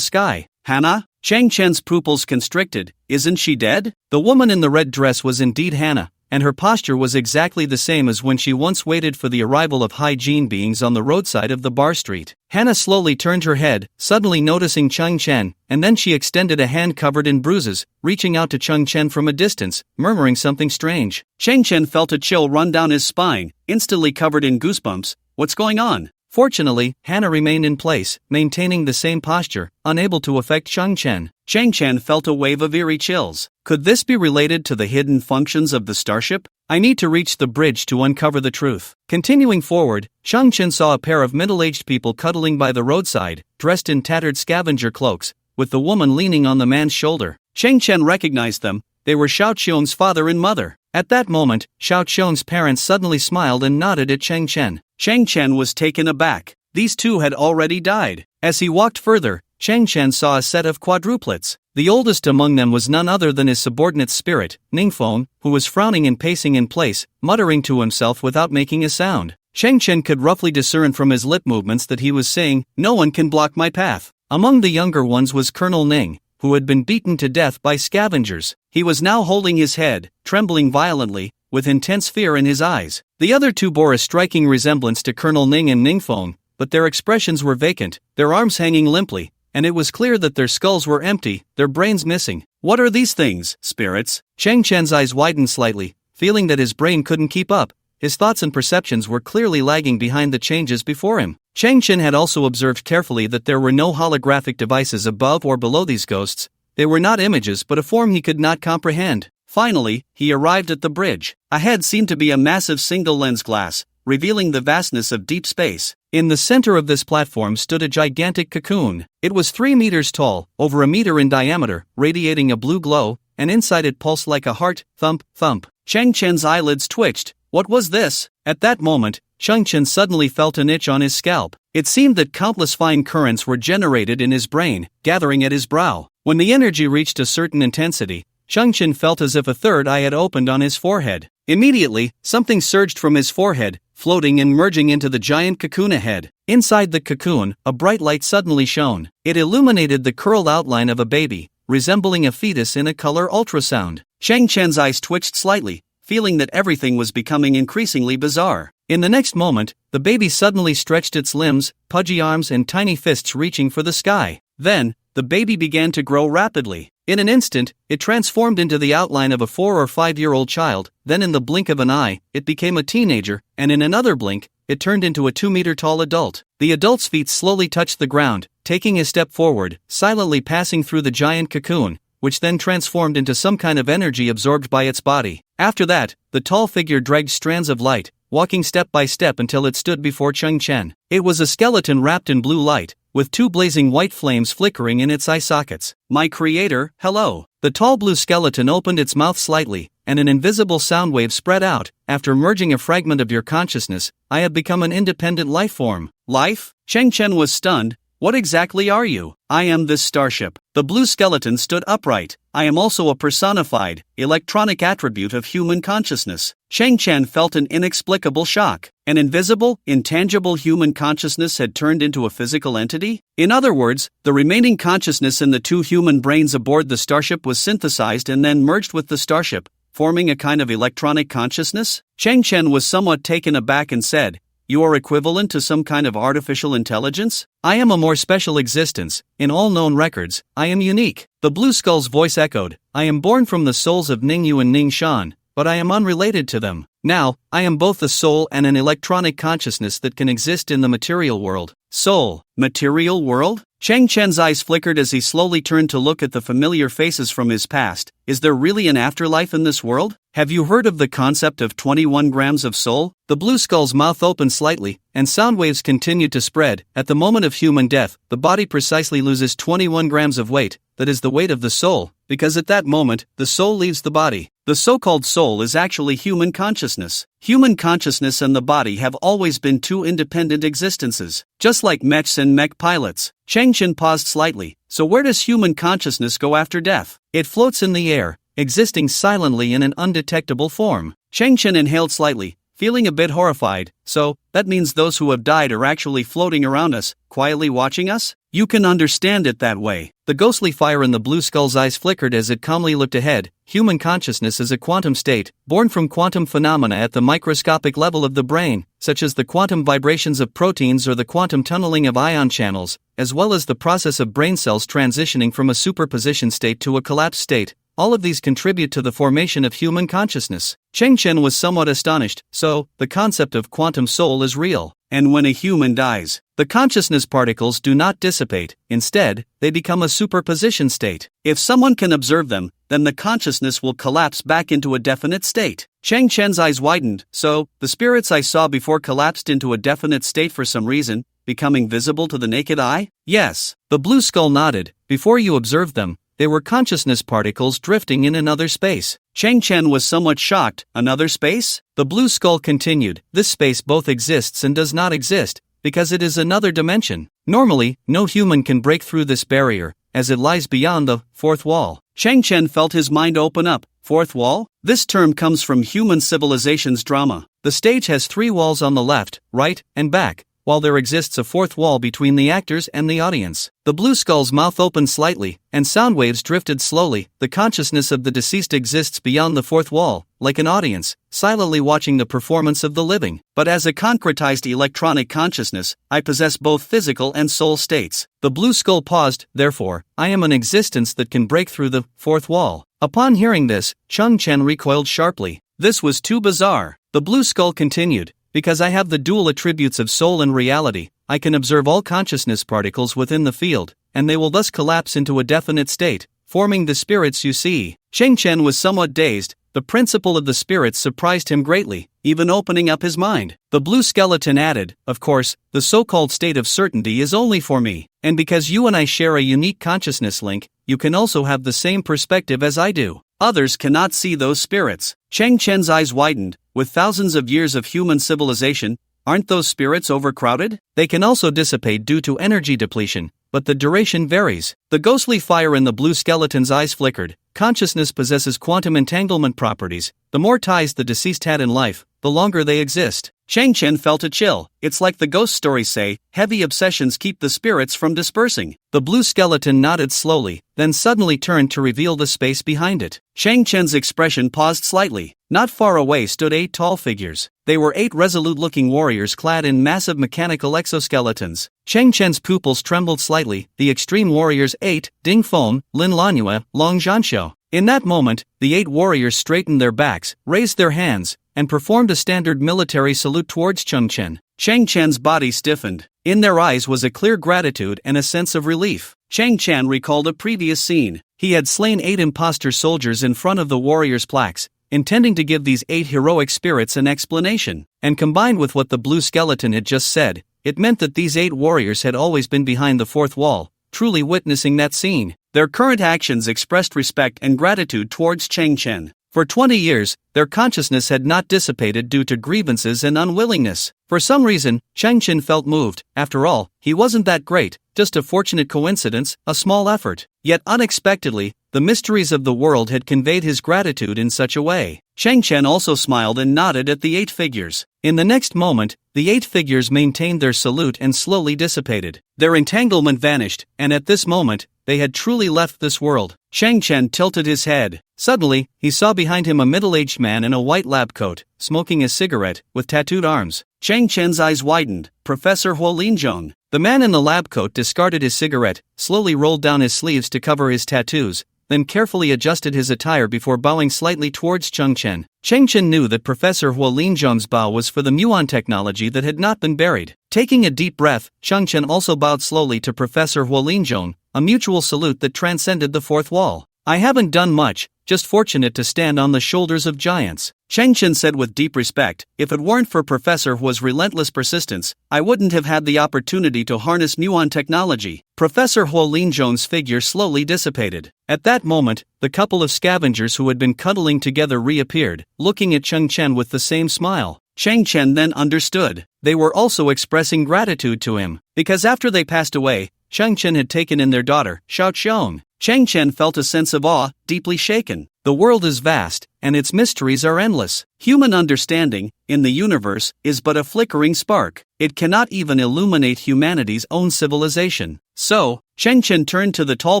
sky. Hannah? Cheng Chen's pupils constricted. Isn't she dead? The woman in the red dress was indeed Hannah, and her posture was exactly the same as when she once waited for the arrival of hygiene beings on the roadside of the bar street. Hannah slowly turned her head, suddenly noticing Cheng Chen, and then she extended a hand covered in bruises, reaching out to Cheng Chen from a distance, murmuring something strange. Cheng Chen felt a chill run down his spine, instantly covered in goosebumps. What's going on? Fortunately, Hannah remained in place, maintaining the same posture, unable to affect Cheng Chen. Cheng Chen felt a wave of eerie chills. Could this be related to the hidden functions of the starship? I need to reach the bridge to uncover the truth. Continuing forward, Cheng Chen saw a pair of middle-aged people cuddling by the roadside, dressed in tattered scavenger cloaks, with the woman leaning on the man's shoulder. Cheng Chen recognized them. They were Xiao Qiong's father and mother. At that moment, Xiao Qiong's parents suddenly smiled and nodded at Cheng Chen. Cheng Chen was taken aback. These two had already died. As he walked further, Cheng Chen saw a set of quadruplets. The oldest among them was none other than his subordinate spirit, Ningfeng, who was frowning and pacing in place, muttering to himself without making a sound. Cheng Chen could roughly discern from his lip movements that he was saying, "No one can block my path." Among the younger ones was Colonel Ning, who had been beaten to death by scavengers. He was now holding his head, trembling violently, with intense fear in his eyes. The other two bore a striking resemblance to Colonel Ning and Ningfeng, but their expressions were vacant, their arms hanging limply, and it was clear that their skulls were empty, their brains missing. What are these things, spirits? Chang Chen's eyes widened slightly, feeling that his brain couldn't keep up. His thoughts and perceptions were clearly lagging behind the changes before him. Chang Chen had also observed carefully that there were no holographic devices above or below these ghosts. They were not images but a form he could not comprehend. Finally, he arrived at the bridge. Ahead seemed to be a massive single-lens glass, revealing the vastness of deep space. In the center of this platform stood a gigantic cocoon. It was 3 meters tall, over a meter in diameter, radiating a blue glow, and inside it pulsed like a heart, thump, thump. Chang Chen's eyelids twitched. What was this? At that moment, Chang Chen suddenly felt an itch on his scalp. It seemed that countless fine currents were generated in his brain, gathering at his brow. When the energy reached a certain intensity, Chang Chen felt as if a third eye had opened on his forehead. Immediately, something surged from his forehead, floating and merging into the giant cocoon ahead. Inside the cocoon, a bright light suddenly shone. It illuminated the curled outline of a baby, resembling a fetus in a color ultrasound. Chang Chen's eyes twitched slightly, feeling that everything was becoming increasingly bizarre. In the next moment, the baby suddenly stretched its limbs, pudgy arms and tiny fists reaching for the sky. Then, the baby began to grow rapidly. In an instant, it transformed into the outline of a 4 or 5-year-old child, then in the blink of an eye, it became a teenager, and in another blink, it turned into a 2-meter-tall adult. The adult's feet slowly touched the ground, taking a step forward, silently passing through the giant cocoon, which then transformed into some kind of energy absorbed by its body. After that, the tall figure dragged strands of light, walking step by step until it stood before Chang Chen. It was a skeleton wrapped in blue light, with 2 blazing white flames flickering in its eye sockets. My creator, hello. The tall blue skeleton opened its mouth slightly, and an invisible sound wave spread out. After merging a fragment of your consciousness, I have become an independent life form. Life? Chang Chen was stunned. What exactly are you? I am this starship. The blue skeleton stood upright. I am also a personified, electronic attribute of human consciousness. Chang Chen felt an inexplicable shock. An invisible, intangible human consciousness had turned into a physical entity? In other words, the remaining consciousness in the 2 human brains aboard the starship was synthesized and then merged with the starship, forming a kind of electronic consciousness? Chang Chen was somewhat taken aback and said, You are equivalent to some kind of artificial intelligence? I am a more special existence. In all known records, I am unique. The blue skull's voice echoed. I am born from the souls of Ningyu and Ningshan, but I am unrelated to them. Now, I am both a soul and an electronic consciousness that can exist in the material world. Soul, material world? Chang Chen's eyes flickered as he slowly turned to look at the familiar faces from his past. Is there really an afterlife in this world? Have you heard of the concept of 21 grams of soul? The blue skull's mouth opened slightly, and sound waves continued to spread. At the moment of human death, the body precisely loses 21 grams of weight, that is the weight of the soul, because at that moment, the soul leaves the body. The so-called soul is actually human consciousness. Human consciousness and the body have always been 2 independent existences, just like mechs and mech pilots. Chang Chen paused slightly. So where does human consciousness go after death? It floats in the air, existing silently in an undetectable form. Chang Chen inhaled slightly, feeling a bit horrified. So, that means those who have died are actually floating around us, quietly watching us? You can understand it that way. The ghostly fire in the blue skull's eyes flickered as it calmly looked ahead. Human consciousness is a quantum state, born from quantum phenomena at the microscopic level of the brain, such as the quantum vibrations of proteins or the quantum tunneling of ion channels, as well as the process of brain cells transitioning from a superposition state to a collapsed state. All of these contribute to the formation of human consciousness. Chang Chen was somewhat astonished. So, the concept of quantum soul is real. And when a human dies, the consciousness particles do not dissipate. Instead, they become a superposition state. If someone can observe them, then the consciousness will collapse back into a definite state. Chang Chen's eyes widened. So, the spirits I saw before collapsed into a definite state for some reason, becoming visible to the naked eye? Yes. The blue skull nodded. Before you observed them, they were consciousness particles drifting in another space. Chang Chen was somewhat shocked. Another space? The blue skull continued. This space both exists and does not exist, because it is another dimension. Normally, no human can break through this barrier, as it lies beyond the 4th wall. Chang Chen felt his mind open up. 4th wall? This term comes from human civilization's drama. The stage has 3 walls on the left, right, and back. while there exists a fourth wall between the actors and the audience. The blue skull's mouth opened slightly, and sound waves drifted slowly. The consciousness of the deceased exists beyond the fourth wall, like an audience, silently watching the performance of the living. But as a concretized electronic consciousness, I possess both physical and soul states. The blue skull paused. Therefore, I am an existence that can break through the fourth wall. Upon hearing this, Chung Chen recoiled sharply. This was too bizarre. The blue skull continued. Because I have the dual attributes of soul and reality, I can observe all consciousness particles within the field, and they will thus collapse into a definite state, forming the spirits you see. Cheng Chen was somewhat dazed. The principle of the spirits surprised him greatly, even opening up his mind. The blue skeleton added, of course, the so-called state of certainty is only for me, and because you and I share a unique consciousness link, you can also have the same perspective as I do. Others cannot see those spirits. Cheng Chen's eyes widened. With thousands of years of human civilization, aren't those spirits overcrowded? They can also dissipate due to energy depletion, but the duration varies. The ghostly fire in the blue skeleton's eyes flickered. Consciousness possesses quantum entanglement properties. The more ties the deceased had in life, the longer they exist. Cheng Chen felt a chill. It's like the ghost stories say, heavy obsessions keep the spirits from dispersing. The blue skeleton nodded slowly, then suddenly turned to reveal the space behind it. Cheng Chen's expression paused slightly. Not far away stood 8 tall figures. They were 8 resolute-looking warriors clad in massive mechanical exoskeletons. Cheng Chen's pupils trembled slightly. The extreme warriors 8, Ding Feng, Lin Lanhua, Long Zhanxiu. In that moment, the 8 warriors straightened their backs, raised their hands, and performed a standard military salute towards Cheng Chen. Cheng Chen's body stiffened. In their eyes was a clear gratitude and a sense of relief. Cheng Chen recalled a previous scene. He had slain 8 imposter soldiers in front of the warriors' plaques, intending to give these 8 heroic spirits an explanation. And combined with what the blue skeleton had just said, it meant that these 8 warriors had always been behind the fourth wall, truly witnessing that scene. Their current actions expressed respect and gratitude towards Cheng Chen. For 20 years, their consciousness had not dissipated due to grievances and unwillingness. For some reason, Cheng Chen felt moved. After all, he wasn't that great, just a fortunate coincidence, a small effort. Yet unexpectedly, the mysteries of the world had conveyed his gratitude in such a way. Cheng Chen also smiled and nodded at the 8 figures. In the next moment, the 8 figures maintained their salute and slowly dissipated. Their entanglement vanished, and at this moment, they had truly left this world. Cheng Chen tilted his head. Suddenly, he saw behind him a middle-aged man in a white lab coat, smoking a cigarette, with tattooed arms. Cheng Chen's eyes widened. Professor Huo Linzhong. The man in the lab coat discarded his cigarette, slowly rolled down his sleeves to cover his tattoos, then carefully adjusted his attire before bowing slightly towards Cheng Chen. Cheng Chen knew that Professor Huo Linzhong's bow was for the muon technology that had not been buried. Taking a deep breath, Cheng Chen also bowed slowly to Professor Huo Linzhong, a mutual salute that transcended the fourth wall. I haven't done much, just fortunate to stand on the shoulders of giants. Cheng Chen said with deep respect, if it weren't for Professor Huo's relentless persistence, I wouldn't have had the opportunity to harness muon technology. Professor Huo Linzhong's figure slowly dissipated. At that moment, the couple of scavengers who had been cuddling together reappeared, looking at Cheng Chen with the same smile. Cheng Chen then understood. They were also expressing gratitude to him, because after they passed away, Cheng Chen had taken in their daughter, Xiao Qiong. Cheng Chen felt a sense of awe, deeply shaken. The world is vast, and its mysteries are endless. Human understanding, in the universe, is but a flickering spark. It cannot even illuminate humanity's own civilization. So, Cheng Chen turned to the tall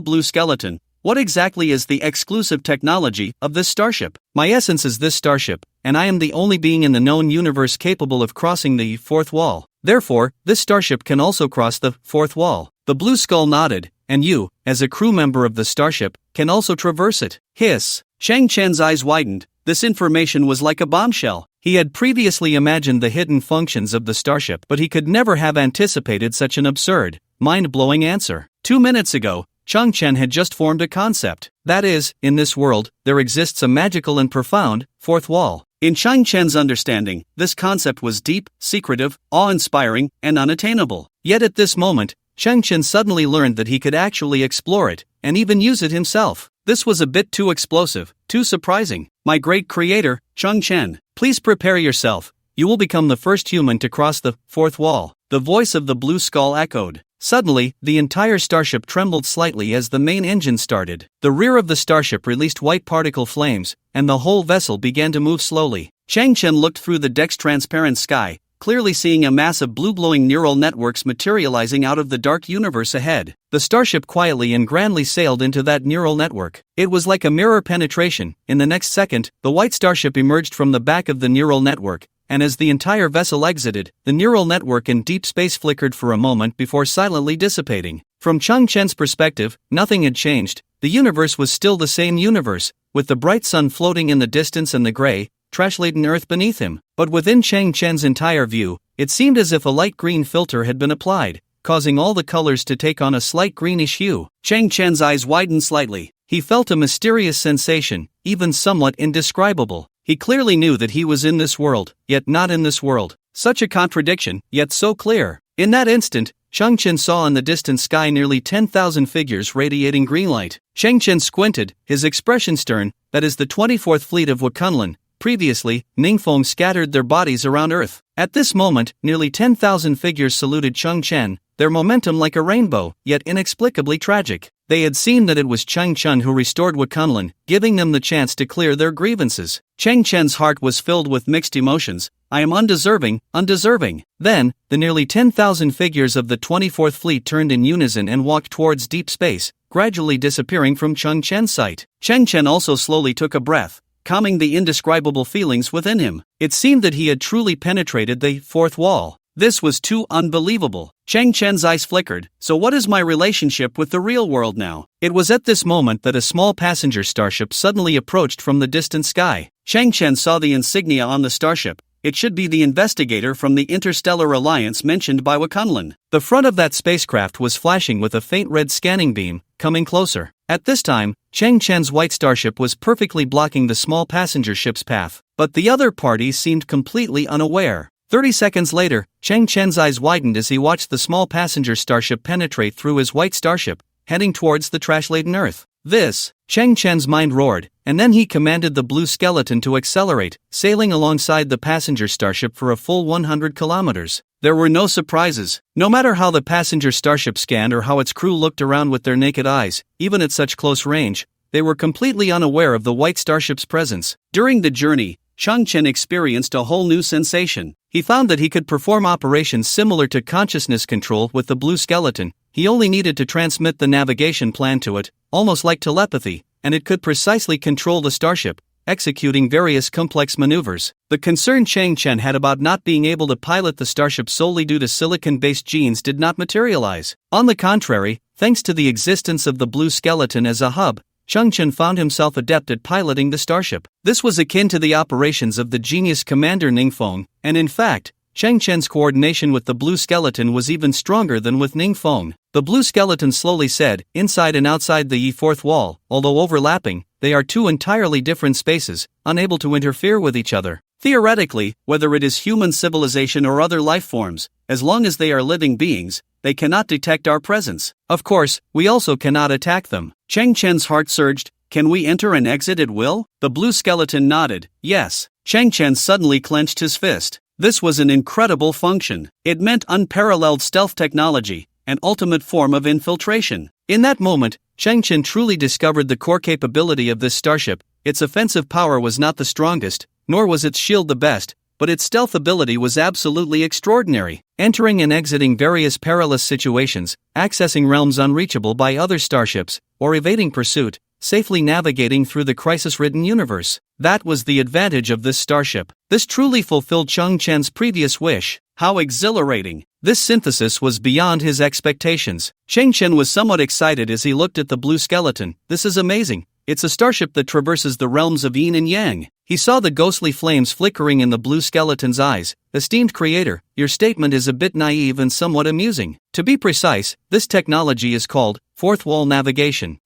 blue skeleton. What exactly is the exclusive technology of this starship? My essence is this starship, and I am the only being in the known universe capable of crossing the fourth wall. Therefore, this starship can also cross the fourth wall. The blue skull nodded. And you, as a crew member of the starship, can also traverse it. Hiss. Cheng Chen's eyes widened. This information was like a bombshell. He had previously imagined the hidden functions of the starship, but he could never have anticipated such an absurd, mind-blowing answer. 2 minutes ago, Cheng Chen had just formed a concept. That is, in this world, there exists a magical and profound fourth wall. In Cheng Chen's understanding, this concept was deep, secretive, awe-inspiring, and unattainable. Yet at this moment, Cheng Chen suddenly learned that he could actually explore it, and even use it himself. This was a bit too explosive, too surprising. My great creator, Cheng Chen, please prepare yourself. You will become the first human to cross the fourth wall. The voice of the blue skull echoed. Suddenly, the entire starship trembled slightly as the main engine started. The rear of the starship released white particle flames, and the whole vessel began to move slowly. Cheng Chen looked through the deck's transparent sky, clearly seeing a mass of blue-glowing neural networks materializing out of the dark universe ahead. The starship quietly and grandly sailed into that neural network. It was like a mirror penetration. In the next second, the white starship emerged from the back of the neural network, and as the entire vessel exited, the neural network in deep space flickered for a moment before silently dissipating. From Chang Chen's perspective, nothing had changed. The universe was still the same universe, with the bright sun floating in the distance and the gray, trash-laden earth beneath him. But within Chang Chen's entire view, it seemed as if a light green filter had been applied, causing all the colors to take on a slight greenish hue. Chang Chen's eyes widened slightly. He felt a mysterious sensation, even somewhat indescribable. He clearly knew that he was in this world, yet not in this world. Such a contradiction, yet so clear. In that instant, Chang Chen saw in the distant sky nearly 10,000 figures radiating green light. Chang Chen squinted, his expression stern. That is the 24th fleet of Kunlun. Previously, Ningfeng scattered their bodies around Earth. At this moment, nearly 10,000 figures saluted Chang Chen, their momentum like a rainbow, yet inexplicably tragic. They had seen that it was Chang Chen who restored Kunlun, giving them the chance to clear their grievances. Chang Chen's heart was filled with mixed emotions. I am undeserving. Then, the nearly 10,000 figures of the 24th fleet turned in unison and walked towards deep space, gradually disappearing from Chang Chen's sight. Chang Chen also slowly took a breath, calming the indescribable feelings within him. It seemed that he had truly penetrated the fourth wall. This was too unbelievable. Chang Chen's eyes flickered. So what is my relationship with the real world now? It was at this moment that a small passenger starship suddenly approached from the distant sky. Chang Chen saw the insignia on the starship. It should be the investigator from the Interstellar Alliance mentioned by Kunlun. The front of that spacecraft was flashing with a faint red scanning beam, coming closer. At this time, Chang Chen's white starship was perfectly blocking the small passenger ship's path, but the other parties seemed completely unaware. 30 seconds later, Chang Chen's eyes widened as he watched the small passenger starship penetrate through his white starship, heading towards the trash-laden Earth. Chang Chen's mind roared, and then he commanded the blue skeleton to accelerate, sailing alongside the passenger starship for a full 100 kilometers. There were no surprises. No matter how the passenger starship scanned or how its crew looked around with their naked eyes, even at such close range, they were completely unaware of the white starship's presence. During the journey, Chang Chen experienced a whole new sensation. He found that he could perform operations similar to consciousness control with the blue skeleton. He only needed to transmit the navigation plan to it, almost like telepathy, and it could precisely control the starship, executing various complex maneuvers. The concern Chang Chen had about not being able to pilot the starship solely due to silicon-based genes did not materialize. On the contrary, thanks to the existence of the blue skeleton as a hub, Chang Chen found himself adept at piloting the starship. This was akin to the operations of the genius commander Ningfeng, and in fact, Chang Chen's coordination with the blue skeleton was even stronger than with Ningfeng. The blue skeleton slowly said, inside and outside the fourth wall, although overlapping, they are two entirely different spaces, unable to interfere with each other. Theoretically, whether it is human civilization or other life forms, as long as they are living beings, they cannot detect our presence. Of course, we also cannot attack them. Chang Chen's heart surged. Can we enter and exit at will? The blue skeleton nodded. Yes. Chang Chen suddenly clenched his fist. This was an incredible function. It meant unparalleled stealth technology, an ultimate form of infiltration. In that moment, Chang Chen truly discovered the core capability of this starship. Its offensive power was not the strongest, nor was its shield the best, but its stealth ability was absolutely extraordinary. Entering and exiting various perilous situations, accessing realms unreachable by other starships, or evading pursuit, safely navigating through the crisis-ridden universe. That was the advantage of this starship. This truly fulfilled Chang Chen's previous wish. How exhilarating! This synthesis was beyond his expectations. Chang Chen was somewhat excited as he looked at the blue skeleton. This is amazing. It's a starship that traverses the realms of yin and yang. He saw the ghostly flames flickering in the blue skeleton's eyes. Esteemed creator, your statement is a bit naive and somewhat amusing. To be precise, this technology is called fourth wall navigation.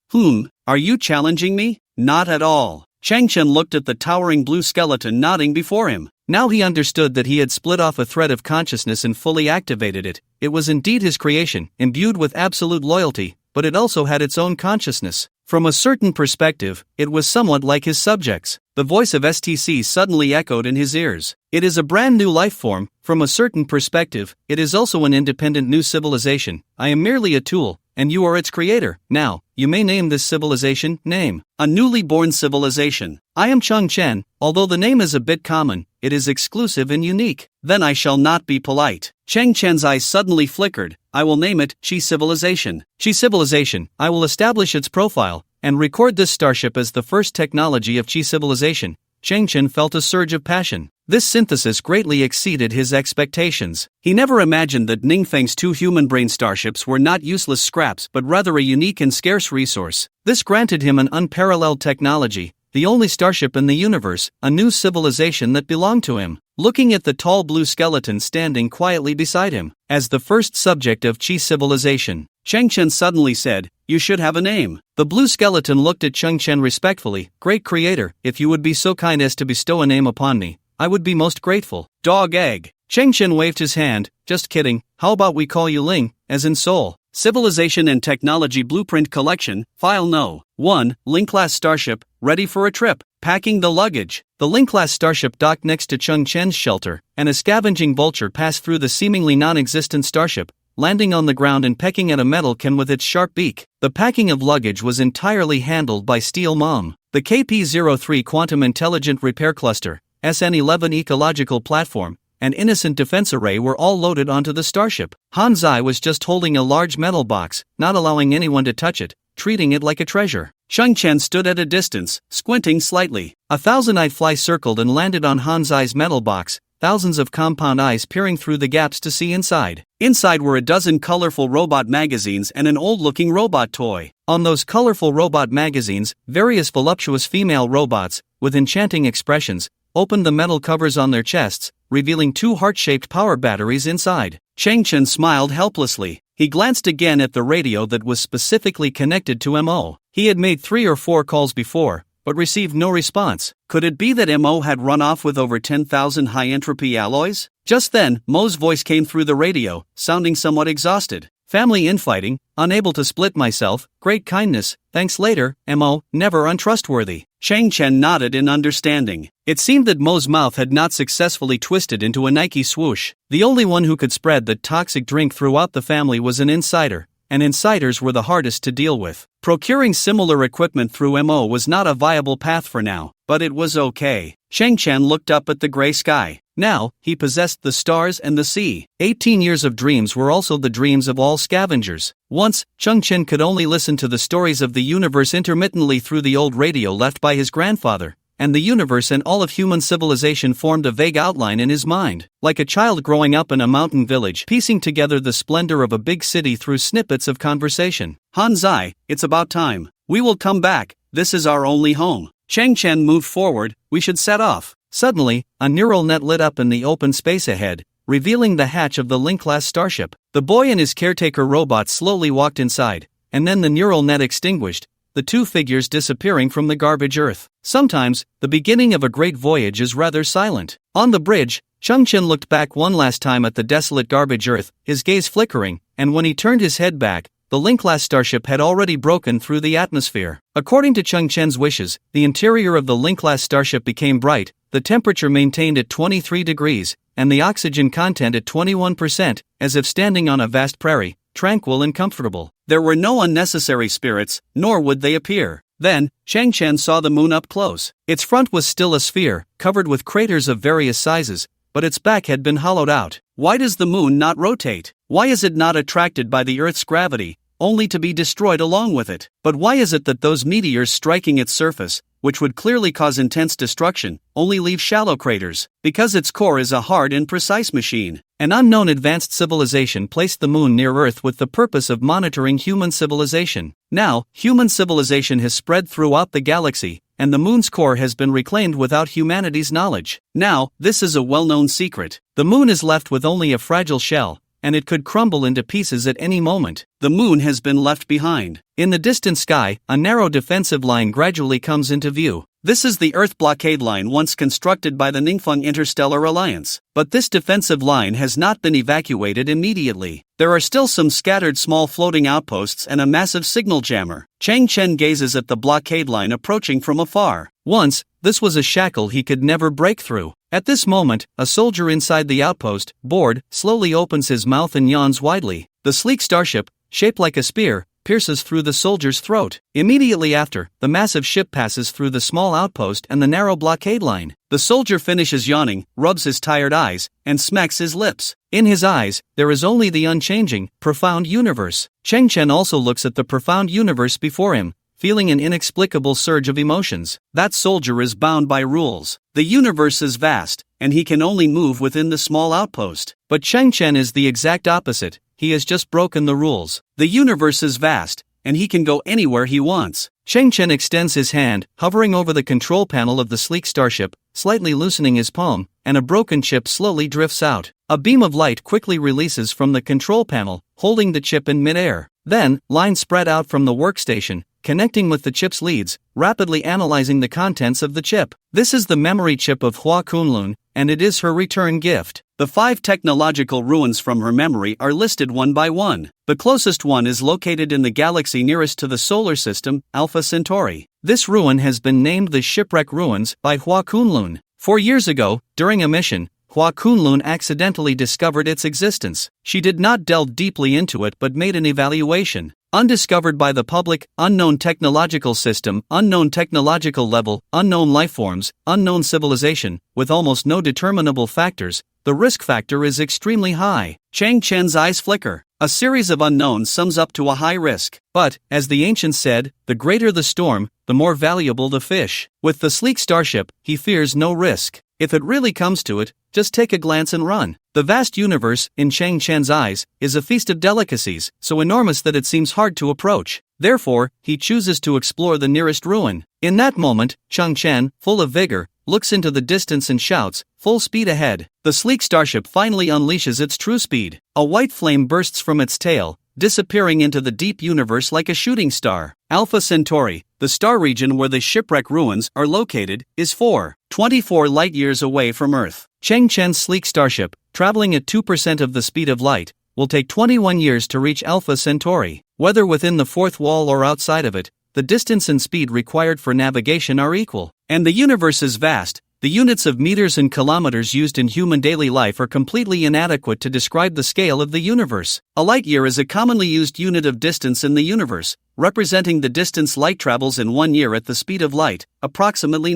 Are you challenging me? Not at all. Chang Chen looked at the towering blue skeleton nodding before him. Now he understood that he had split off a thread of consciousness and fully activated it. It was indeed his creation, imbued with absolute loyalty, but it also had its own consciousness. From a certain perspective, it was somewhat like his subjects. The voice of STC suddenly echoed in his ears. It is a brand new life form. From a certain perspective, it is also an independent new civilization. I am merely a tool, and you are its creator. Now, you may name this civilization. Name. A newly born civilization. I am Chung Chen. Although the name is a bit common, it is exclusive and unique. Then I shall not be polite. Chang Chen's eyes suddenly flickered. I will name it Chi Civilization. Chi Civilization. I will establish its profile and record this starship as the first technology of Chi Civilization. Chang Chen felt a surge of passion. This synthesis greatly exceeded his expectations. He never imagined that Ningfeng's 2 human-brain starships were not useless scraps but rather a unique and scarce resource. This granted him an unparalleled technology, the only starship in the universe, a new civilization that belonged to him. Looking at the tall blue skeleton standing quietly beside him, as the first subject of Chi Civilization, Chang Chen suddenly said, "You should have a name." The blue skeleton looked at Chang Chen respectfully. "Great creator, if you would be so kind as to bestow a name upon me, I would be most grateful." Dog egg. Chang Chen waved his hand. "Just kidding, how about we call you Ling, as in soul?" Civilization and Technology Blueprint Collection, File No. 1, Ling-class starship, ready for a trip. Packing the luggage. The Ling-class starship docked next to Chang Chen's shelter, and a scavenging vulture passed through the seemingly non-existent starship, landing on the ground and pecking at a metal can with its sharp beak. The packing of luggage was entirely handled by Steel Mom. The KP-03 Quantum Intelligent Repair Cluster, SN-11 Ecological Platform, and Innocent Defense Array were all loaded onto the starship. Han Zai was just holding a large metal box, not allowing anyone to touch it, treating it like a treasure. Chang Chen stood at a distance, squinting slightly. A thousand-eyed fly circled and landed on Han Zai's metal box, thousands of compound eyes peering through the gaps to see inside. Inside were a dozen colorful robot magazines and an old-looking robot toy. On those colorful robot magazines, various voluptuous female robots, with enchanting expressions, opened the metal covers on their chests, revealing 2 heart-shaped power batteries inside. Chang Chen smiled helplessly. He glanced again at the radio that was specifically connected to MO. He had made 3 or 4 calls before, but received no response. Could it be that MO had run off with over 10,000 high-entropy alloys? Just then, Mo's voice came through the radio, sounding somewhat exhausted. "Family infighting, unable to split myself, great kindness, thanks later, MO, never untrustworthy." Chang Chen nodded in understanding. It seemed that Mo's mouth had not successfully twisted into a Nike swoosh. The only one who could spread the toxic drink throughout the family was an insider, and insiders were the hardest to deal with. Procuring similar equipment through MO was not a viable path for now, but it was okay. Chang Chen looked up at the gray sky. Now, he possessed the stars and the sea. 18 years of dreams were also the dreams of all scavengers. Once, Chang Chen could only listen to the stories of the universe intermittently through the old radio left by his grandfather, and the universe and all of human civilization formed a vague outline in his mind. Like a child growing up in a mountain village, piecing together the splendor of a big city through snippets of conversation. "Han Zai, it's about time. We will come back, this is our only home." Chang Chen moved forward. "We should set off." Suddenly, a neural net lit up in the open space ahead, revealing the hatch of the Ling-class starship. The boy and his caretaker robot slowly walked inside, and then the neural net extinguished, the 2 figures disappearing from the garbage earth. Sometimes, the beginning of a great voyage is rather silent. On the bridge, Chang Chen looked back one last time at the desolate garbage earth, his gaze flickering, and when he turned his head back, the Ling-class starship had already broken through the atmosphere. According to Chang Chen's wishes, the interior of the Ling-class starship became bright, the temperature maintained at 23 degrees, and the oxygen content at 21%, as if standing on a vast prairie, tranquil and comfortable. There were no unnecessary spirits, nor would they appear. Then, Chang Chen saw the moon up close. Its front was still a sphere, covered with craters of various sizes, but its back had been hollowed out. Why does the moon not rotate? Why is it not attracted by the Earth's gravity, only to be destroyed along with it? But why is it that those meteors striking its surface, which would clearly cause intense destruction, only leave shallow craters? Because its core is a hard and precise machine. An unknown advanced civilization placed the moon near Earth with the purpose of monitoring human civilization. Now, human civilization has spread throughout the galaxy, and the moon's core has been reclaimed without humanity's knowledge. Now, this is a well-known secret. The moon is left with only a fragile shell, and it could crumble into pieces at any moment. The moon has been left behind. In the distant sky, a narrow defensive line gradually comes into view. This is the Earth blockade line once constructed by the Ningfeng Interstellar Alliance. But this defensive line has not been evacuated immediately. There are still some scattered small floating outposts and a massive signal jammer. Chang Chen gazes at the blockade line approaching from afar. Once, this was a shackle he could never break through. At this moment, a soldier inside the outpost, bored, slowly opens his mouth and yawns widely. The sleek starship, shaped like a spear, pierces through the soldier's throat. Immediately after, the massive ship passes through the small outpost and the narrow blockade line. The soldier finishes yawning, rubs his tired eyes, and smacks his lips. In his eyes, there is only the unchanging, profound universe. Cheng Chen also looks at the profound universe before him, feeling an inexplicable surge of emotions. That soldier is bound by rules. The universe is vast, and he can only move within the small outpost. But Cheng Chen is the exact opposite. He has just broken the rules. The universe is vast, and he can go anywhere he wants. Cheng Chen extends his hand, hovering over the control panel of the sleek starship, slightly loosening his palm, and a broken chip slowly drifts out. A beam of light quickly releases from the control panel, holding the chip in midair. Then, lines spread out from the workstation, connecting with the chip's leads, rapidly analyzing the contents of the chip. This is the memory chip of Hua Kunlun, and it is her return gift. The 5 technological ruins from her memory are listed one by one. The closest one is located in the galaxy nearest to the solar system, Alpha Centauri. This ruin has been named the Shipwreck Ruins by Hua Kunlun. 4 years ago, during a mission, Hua Kunlun accidentally discovered its existence. She did not delve deeply into it but made an evaluation. Undiscovered by the public, unknown technological system, unknown technological level, unknown lifeforms, unknown civilization, with almost no determinable factors, the risk factor is extremely high. Cheng Chen's eyes flicker. A series of unknowns sums up to a high risk. But, as the ancients said, the greater the storm, the more valuable the fish. With the sleek starship, he fears no risk. If it really comes to it, just take a glance and run. The vast universe, in Cheng Chen's eyes, is a feast of delicacies, so enormous that it seems hard to approach. Therefore, he chooses to explore the nearest ruin. In that moment, Cheng Chen, full of vigor, looks into the distance and shouts, "Full speed ahead." The sleek starship finally unleashes its true speed. A white flame bursts from its tail, disappearing into the deep universe like a shooting star. Alpha Centauri, the star region where the shipwreck ruins are located, is 424 light-years away from Earth. Cheng Chen's sleek starship, traveling at 2% of the speed of light, will take 21 years to reach Alpha Centauri. Whether within the fourth wall or outside of it, the distance and speed required for navigation are equal. And the universe is vast. The units of meters and kilometers used in human daily life are completely inadequate to describe the scale of the universe. A light year is a commonly used unit of distance in the universe, representing the distance light travels in 1 year at the speed of light, approximately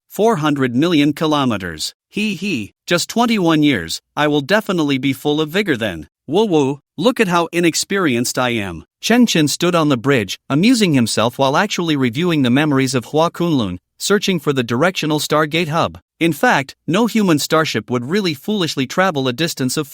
400 million kilometers. Just 21 years, I will definitely be full of vigor then. Whoa, look at how inexperienced I am. Cheng Chen stood on the bridge, amusing himself while actually reviewing the memories of Hua Kunlun, searching for the directional Stargate hub. In fact, no human starship would really foolishly travel a distance of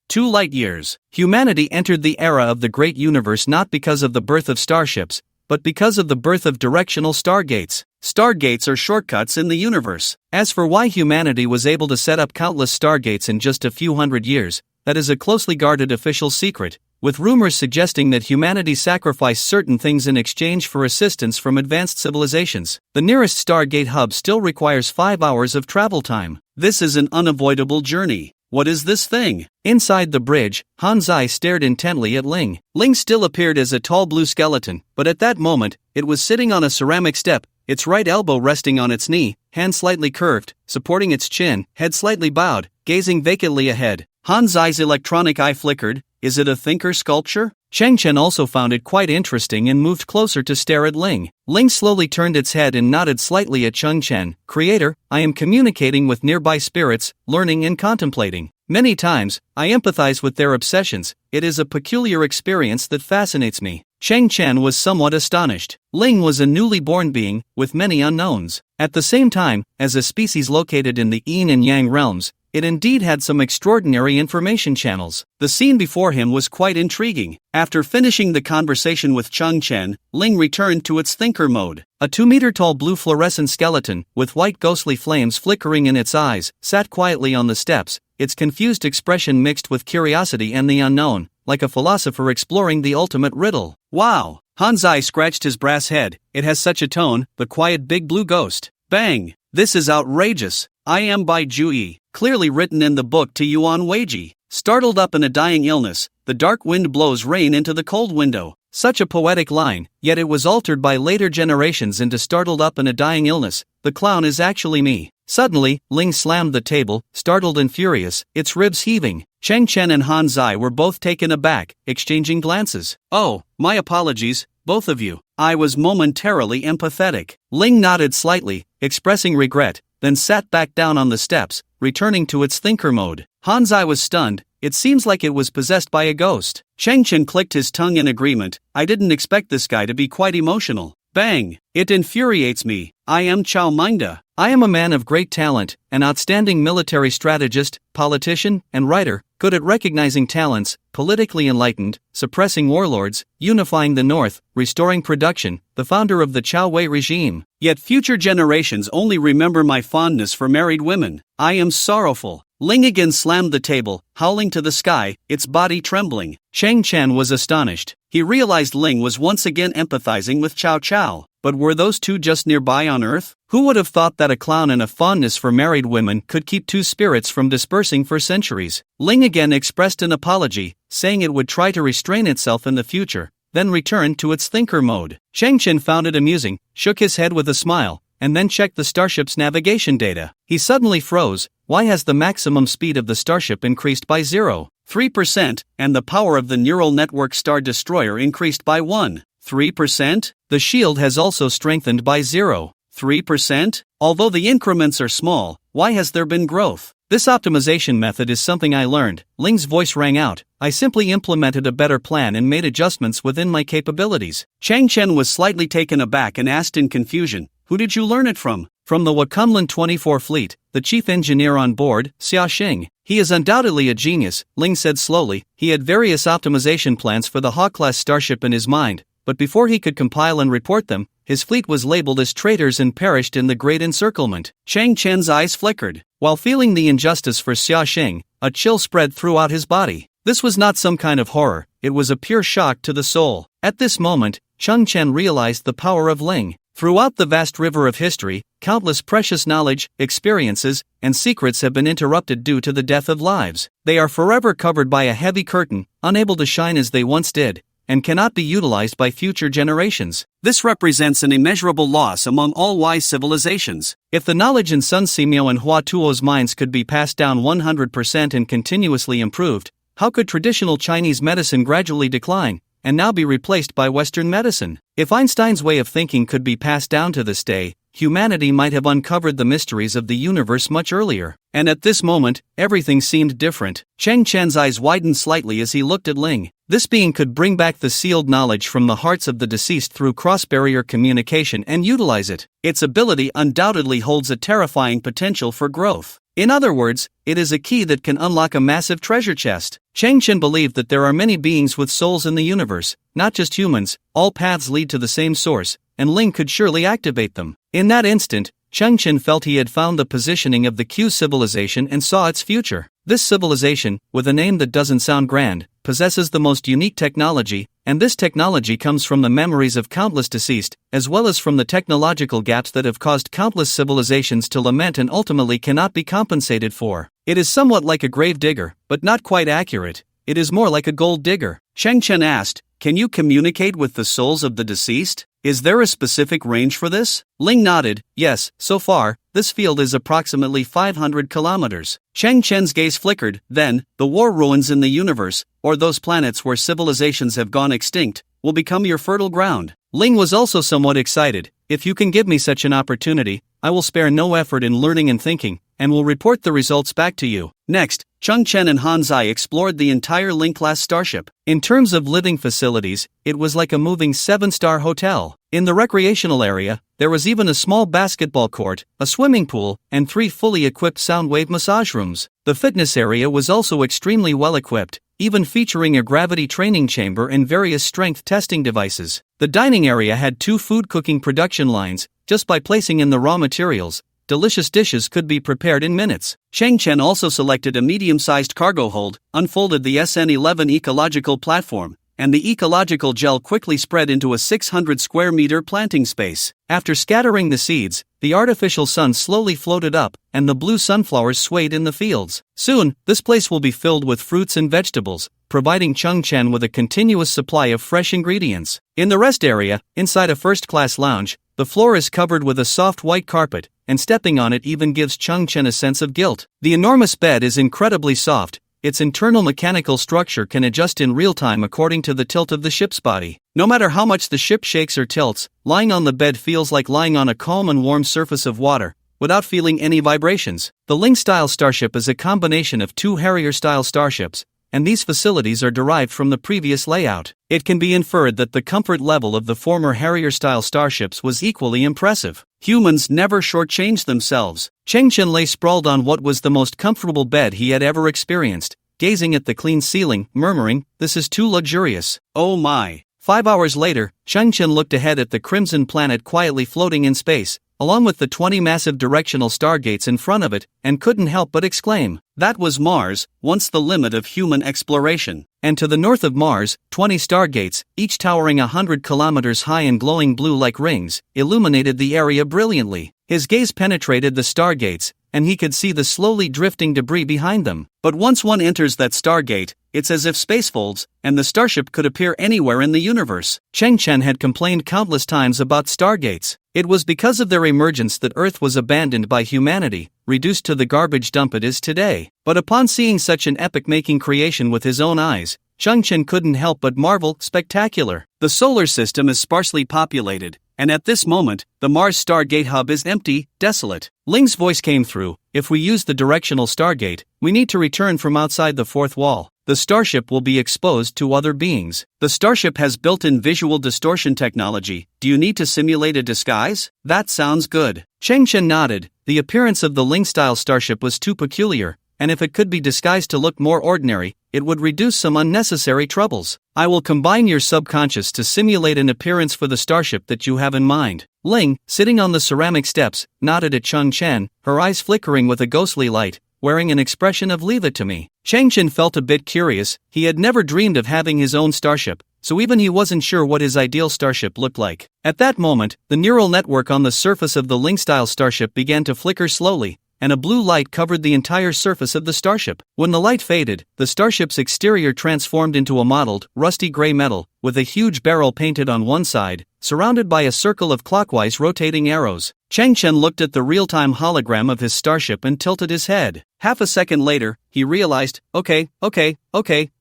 2 light-years. Humanity entered the era of the great universe not because of the birth of starships, but because of the birth of directional stargates. Stargates are shortcuts in the universe. As for why humanity was able to set up countless stargates in just a few hundred years, that is a closely guarded official secret, with rumors suggesting that humanity sacrificed certain things in exchange for assistance from advanced civilizations. The nearest Stargate hub still requires 5 hours of travel time. This is an unavoidable journey. What is this thing? Inside the bridge, Han Zai stared intently at Ling. Ling still appeared as a tall blue skeleton, but at that moment, it was sitting on a ceramic step, its right elbow resting on its knee, hand slightly curved, supporting its chin, head slightly bowed, gazing vacantly ahead. Han Zai's electronic eye flickered. Is it a thinker sculpture? Cheng Chen also found it quite interesting and moved closer to stare at Ling. Ling slowly turned its head and nodded slightly at Cheng Chen. Creator, I am communicating with nearby spirits, learning and contemplating. Many times, I empathize with their obsessions. It is a peculiar experience that fascinates me. Cheng Chen was somewhat astonished. Ling was a newly born being, with many unknowns. At the same time, as a species located in the Yin and Yang realms, it indeed had some extraordinary information channels. The scene before him was quite intriguing. After finishing the conversation with Cheng Chen, Ling returned to its thinker mode. A 2-meter-tall blue fluorescent skeleton, with white ghostly flames flickering in its eyes, sat quietly on the steps, its confused expression mixed with curiosity and the unknown, like a philosopher exploring the ultimate riddle. Wow! Han Zai scratched his brass head. It has such a tone, the quiet big blue ghost. Bang! This is outrageous. I am by Jui, clearly written in the book to Yuan Weiji. Startled up in a dying illness, the dark wind blows rain into the cold window. Such a poetic line, yet it was altered by later generations into startled up in a dying illness. The clown is actually me. Suddenly, Ling slammed the table, startled and furious, its ribs heaving. Cheng Chen and Han Zai were both taken aback, exchanging glances. "Oh, my apologies, both of you. I was momentarily empathetic." Ling nodded slightly, expressing regret, then sat back down on the steps, returning to its thinker mode. Han Zai was stunned. It seems like it was possessed by a ghost. Cheng Chen clicked his tongue in agreement. "I didn't expect this guy to be quite emotional." Bang! "It infuriates me. I am Chow Minda. I am a man of great talent, an outstanding military strategist, politician, and writer, good at recognizing talents, politically enlightened, suppressing warlords, unifying the North, restoring production, the founder of the Chow Wei regime. Yet future generations only remember my fondness for married women. I am sorrowful." Ling again slammed the table, howling to the sky, its body trembling. Cheng Chen was astonished. He realized Ling was once again empathizing with Cao Cao. But were those two just nearby on Earth? Who would have thought that a clown and a fondness for married women could keep two spirits from dispersing for centuries? Ling again expressed an apology, saying it would try to restrain itself in the future, then return to its thinker mode. Cheng Chen found it amusing, shook his head with a smile, and then checked the starship's navigation data. He suddenly froze. Why has the maximum speed of the starship increased by 0.3%, and the power of the neural network Star Destroyer increased by 1.3%? The shield has also strengthened by 0.3%? Although the increments are small, why has there been growth? This optimization method is something I learned. Ling's voice rang out. I simply implemented a better plan and made adjustments within my capabilities. Cheng Chen was slightly taken aback and asked in confusion, "Who did you learn it from?" "From the Wakunlin 24 fleet, the chief engineer on board, Xia Xing. He is undoubtedly a genius," Ling said slowly. He had various optimization plans for the Hawk-class starship in his mind, but before he could compile and report them, his fleet was labeled as traitors and perished in the Great Encirclement. Cheng Chen's eyes flickered. While feeling the injustice for Xia Xing, a chill spread throughout his body. This was not some kind of horror, it was a pure shock to the soul. At this moment, Cheng Chen realized the power of Ling. Throughout the vast river of history, countless precious knowledge, experiences, and secrets have been interrupted due to the death of lives. They are forever covered by a heavy curtain, unable to shine as they once did, and cannot be utilized by future generations. This represents an immeasurable loss among all wise civilizations. If the knowledge in Sun Simiao and Hua Tuo's minds could be passed down 100% and continuously improved, how could traditional Chinese medicine gradually decline, and now be replaced by Western medicine? If Einstein's way of thinking could be passed down to this day, humanity might have uncovered the mysteries of the universe much earlier. And at this moment, everything seemed different. Cheng Chen's eyes widened slightly as he looked at Ling. This being could bring back the sealed knowledge from the hearts of the deceased through cross-barrier communication and utilize it. Its ability undoubtedly holds a terrifying potential for growth. In other words, it is a key that can unlock a massive treasure chest. Cheng Chen believed that there are many beings with souls in the universe, not just humans. All paths lead to the same source, and Ling could surely activate them. In that instant, Cheng Chen felt he had found the positioning of the Q civilization and saw its future. This civilization, with a name that doesn't sound grand, possesses the most unique technology, and this technology comes from the memories of countless deceased, as well as from the technological gaps that have caused countless civilizations to lament and ultimately cannot be compensated for. It is somewhat like a grave digger, but not quite accurate. It is more like a gold digger. Cheng Chen asked, "Can you communicate with the souls of the deceased? Is there a specific range for this?" Ling nodded. "Yes, so far, this field is approximately 500 kilometers. Cheng Chen's gaze flickered. "Then, the war ruins in the universe, or those planets where civilizations have gone extinct, will become your fertile ground." Ling was also somewhat excited. "If you can give me such an opportunity, I will spare no effort in learning and thinking, and will report the results back to you." Next, Cheng Chen and Han Zai explored the entire Ling-class starship. In terms of living facilities, it was like a moving 7-star hotel. In the recreational area, there was even a small basketball court, a swimming pool, and 3 fully equipped sound-wave massage rooms. The fitness area was also extremely well equipped, even featuring a gravity training chamber and various strength testing devices. The dining area had 2 food cooking production lines. Just by placing in the raw materials, delicious dishes could be prepared in minutes. Cheng Chen also selected a medium-sized cargo hold, unfolded the SN11 ecological platform, and the ecological gel quickly spread into a 600 square meter planting space. After scattering the seeds, the artificial sun slowly floated up, and the blue sunflowers swayed in the fields. Soon, this place will be filled with fruits and vegetables, providing Cheng Chen with a continuous supply of fresh ingredients. In the rest area, inside a first-class lounge, The floor is covered with a soft white carpet, and stepping on it even gives Changchen a sense of guilt. The enormous bed is incredibly soft. Its internal mechanical structure can adjust in real time according to the tilt of the ship's body. No matter how much the ship shakes or tilts, lying on the bed feels like lying on a calm and warm surface of water, without feeling any vibrations. The Ling-style starship is a combination of two Harrier-style starships, and these facilities are derived from the previous layout. It can be inferred that the comfort level of the former Harrier-style starships was equally impressive. Humans never shortchanged themselves. Changchen lay sprawled on what was the most comfortable bed he had ever experienced, gazing at the clean ceiling, murmuring, "This is too luxurious. Oh my." 5 hours later, Changchen looked ahead at the crimson planet quietly floating in space, along with the 20 massive directional stargates in front of it, and couldn't help but exclaim, that was Mars, once the limit of human exploration. And to the north of Mars, 20 stargates, each towering 100 kilometers high and glowing blue like rings, illuminated the area brilliantly. His gaze penetrated the stargates, and he could see the slowly drifting debris behind them. But once one enters that stargate, it's as if space folds, and the starship could appear anywhere in the universe. Changchen had complained countless times about stargates. It was because of their emergence that Earth was abandoned by humanity, reduced to the garbage dump it is today. But upon seeing such an epic-making creation with his own eyes, Changchen couldn't help but marvel, spectacular. The solar system is sparsely populated, and at this moment, the Mars Stargate hub is empty, desolate. Ling's voice came through, if we use the directional Stargate, we need to return from outside the fourth wall. The starship will be exposed to other beings. The starship has built-in visual distortion technology. Do you need to simulate a disguise? That sounds good. Changchen nodded. The appearance of the Ling-style starship was too peculiar, and if it could be disguised to look more ordinary, it would reduce some unnecessary troubles. I will combine your subconscious to simulate an appearance for the starship that you have in mind. Ling, sitting on the ceramic steps, nodded at Changchen, her eyes flickering with a ghostly light, wearing an expression of "leave it to me." Changchen felt a bit curious. He had never dreamed of having his own starship, so even he wasn't sure what his ideal starship looked like. At that moment, the neural network on the surface of the Ling-style starship began to flicker slowly, and a blue light covered the entire surface of the starship. When the light faded, the starship's exterior transformed into a mottled, rusty gray metal, with a huge barrel painted on one side, surrounded by a circle of clockwise rotating arrows. Changchen looked at the real-time hologram of his starship and tilted his head. Half a second later, he realized, okay,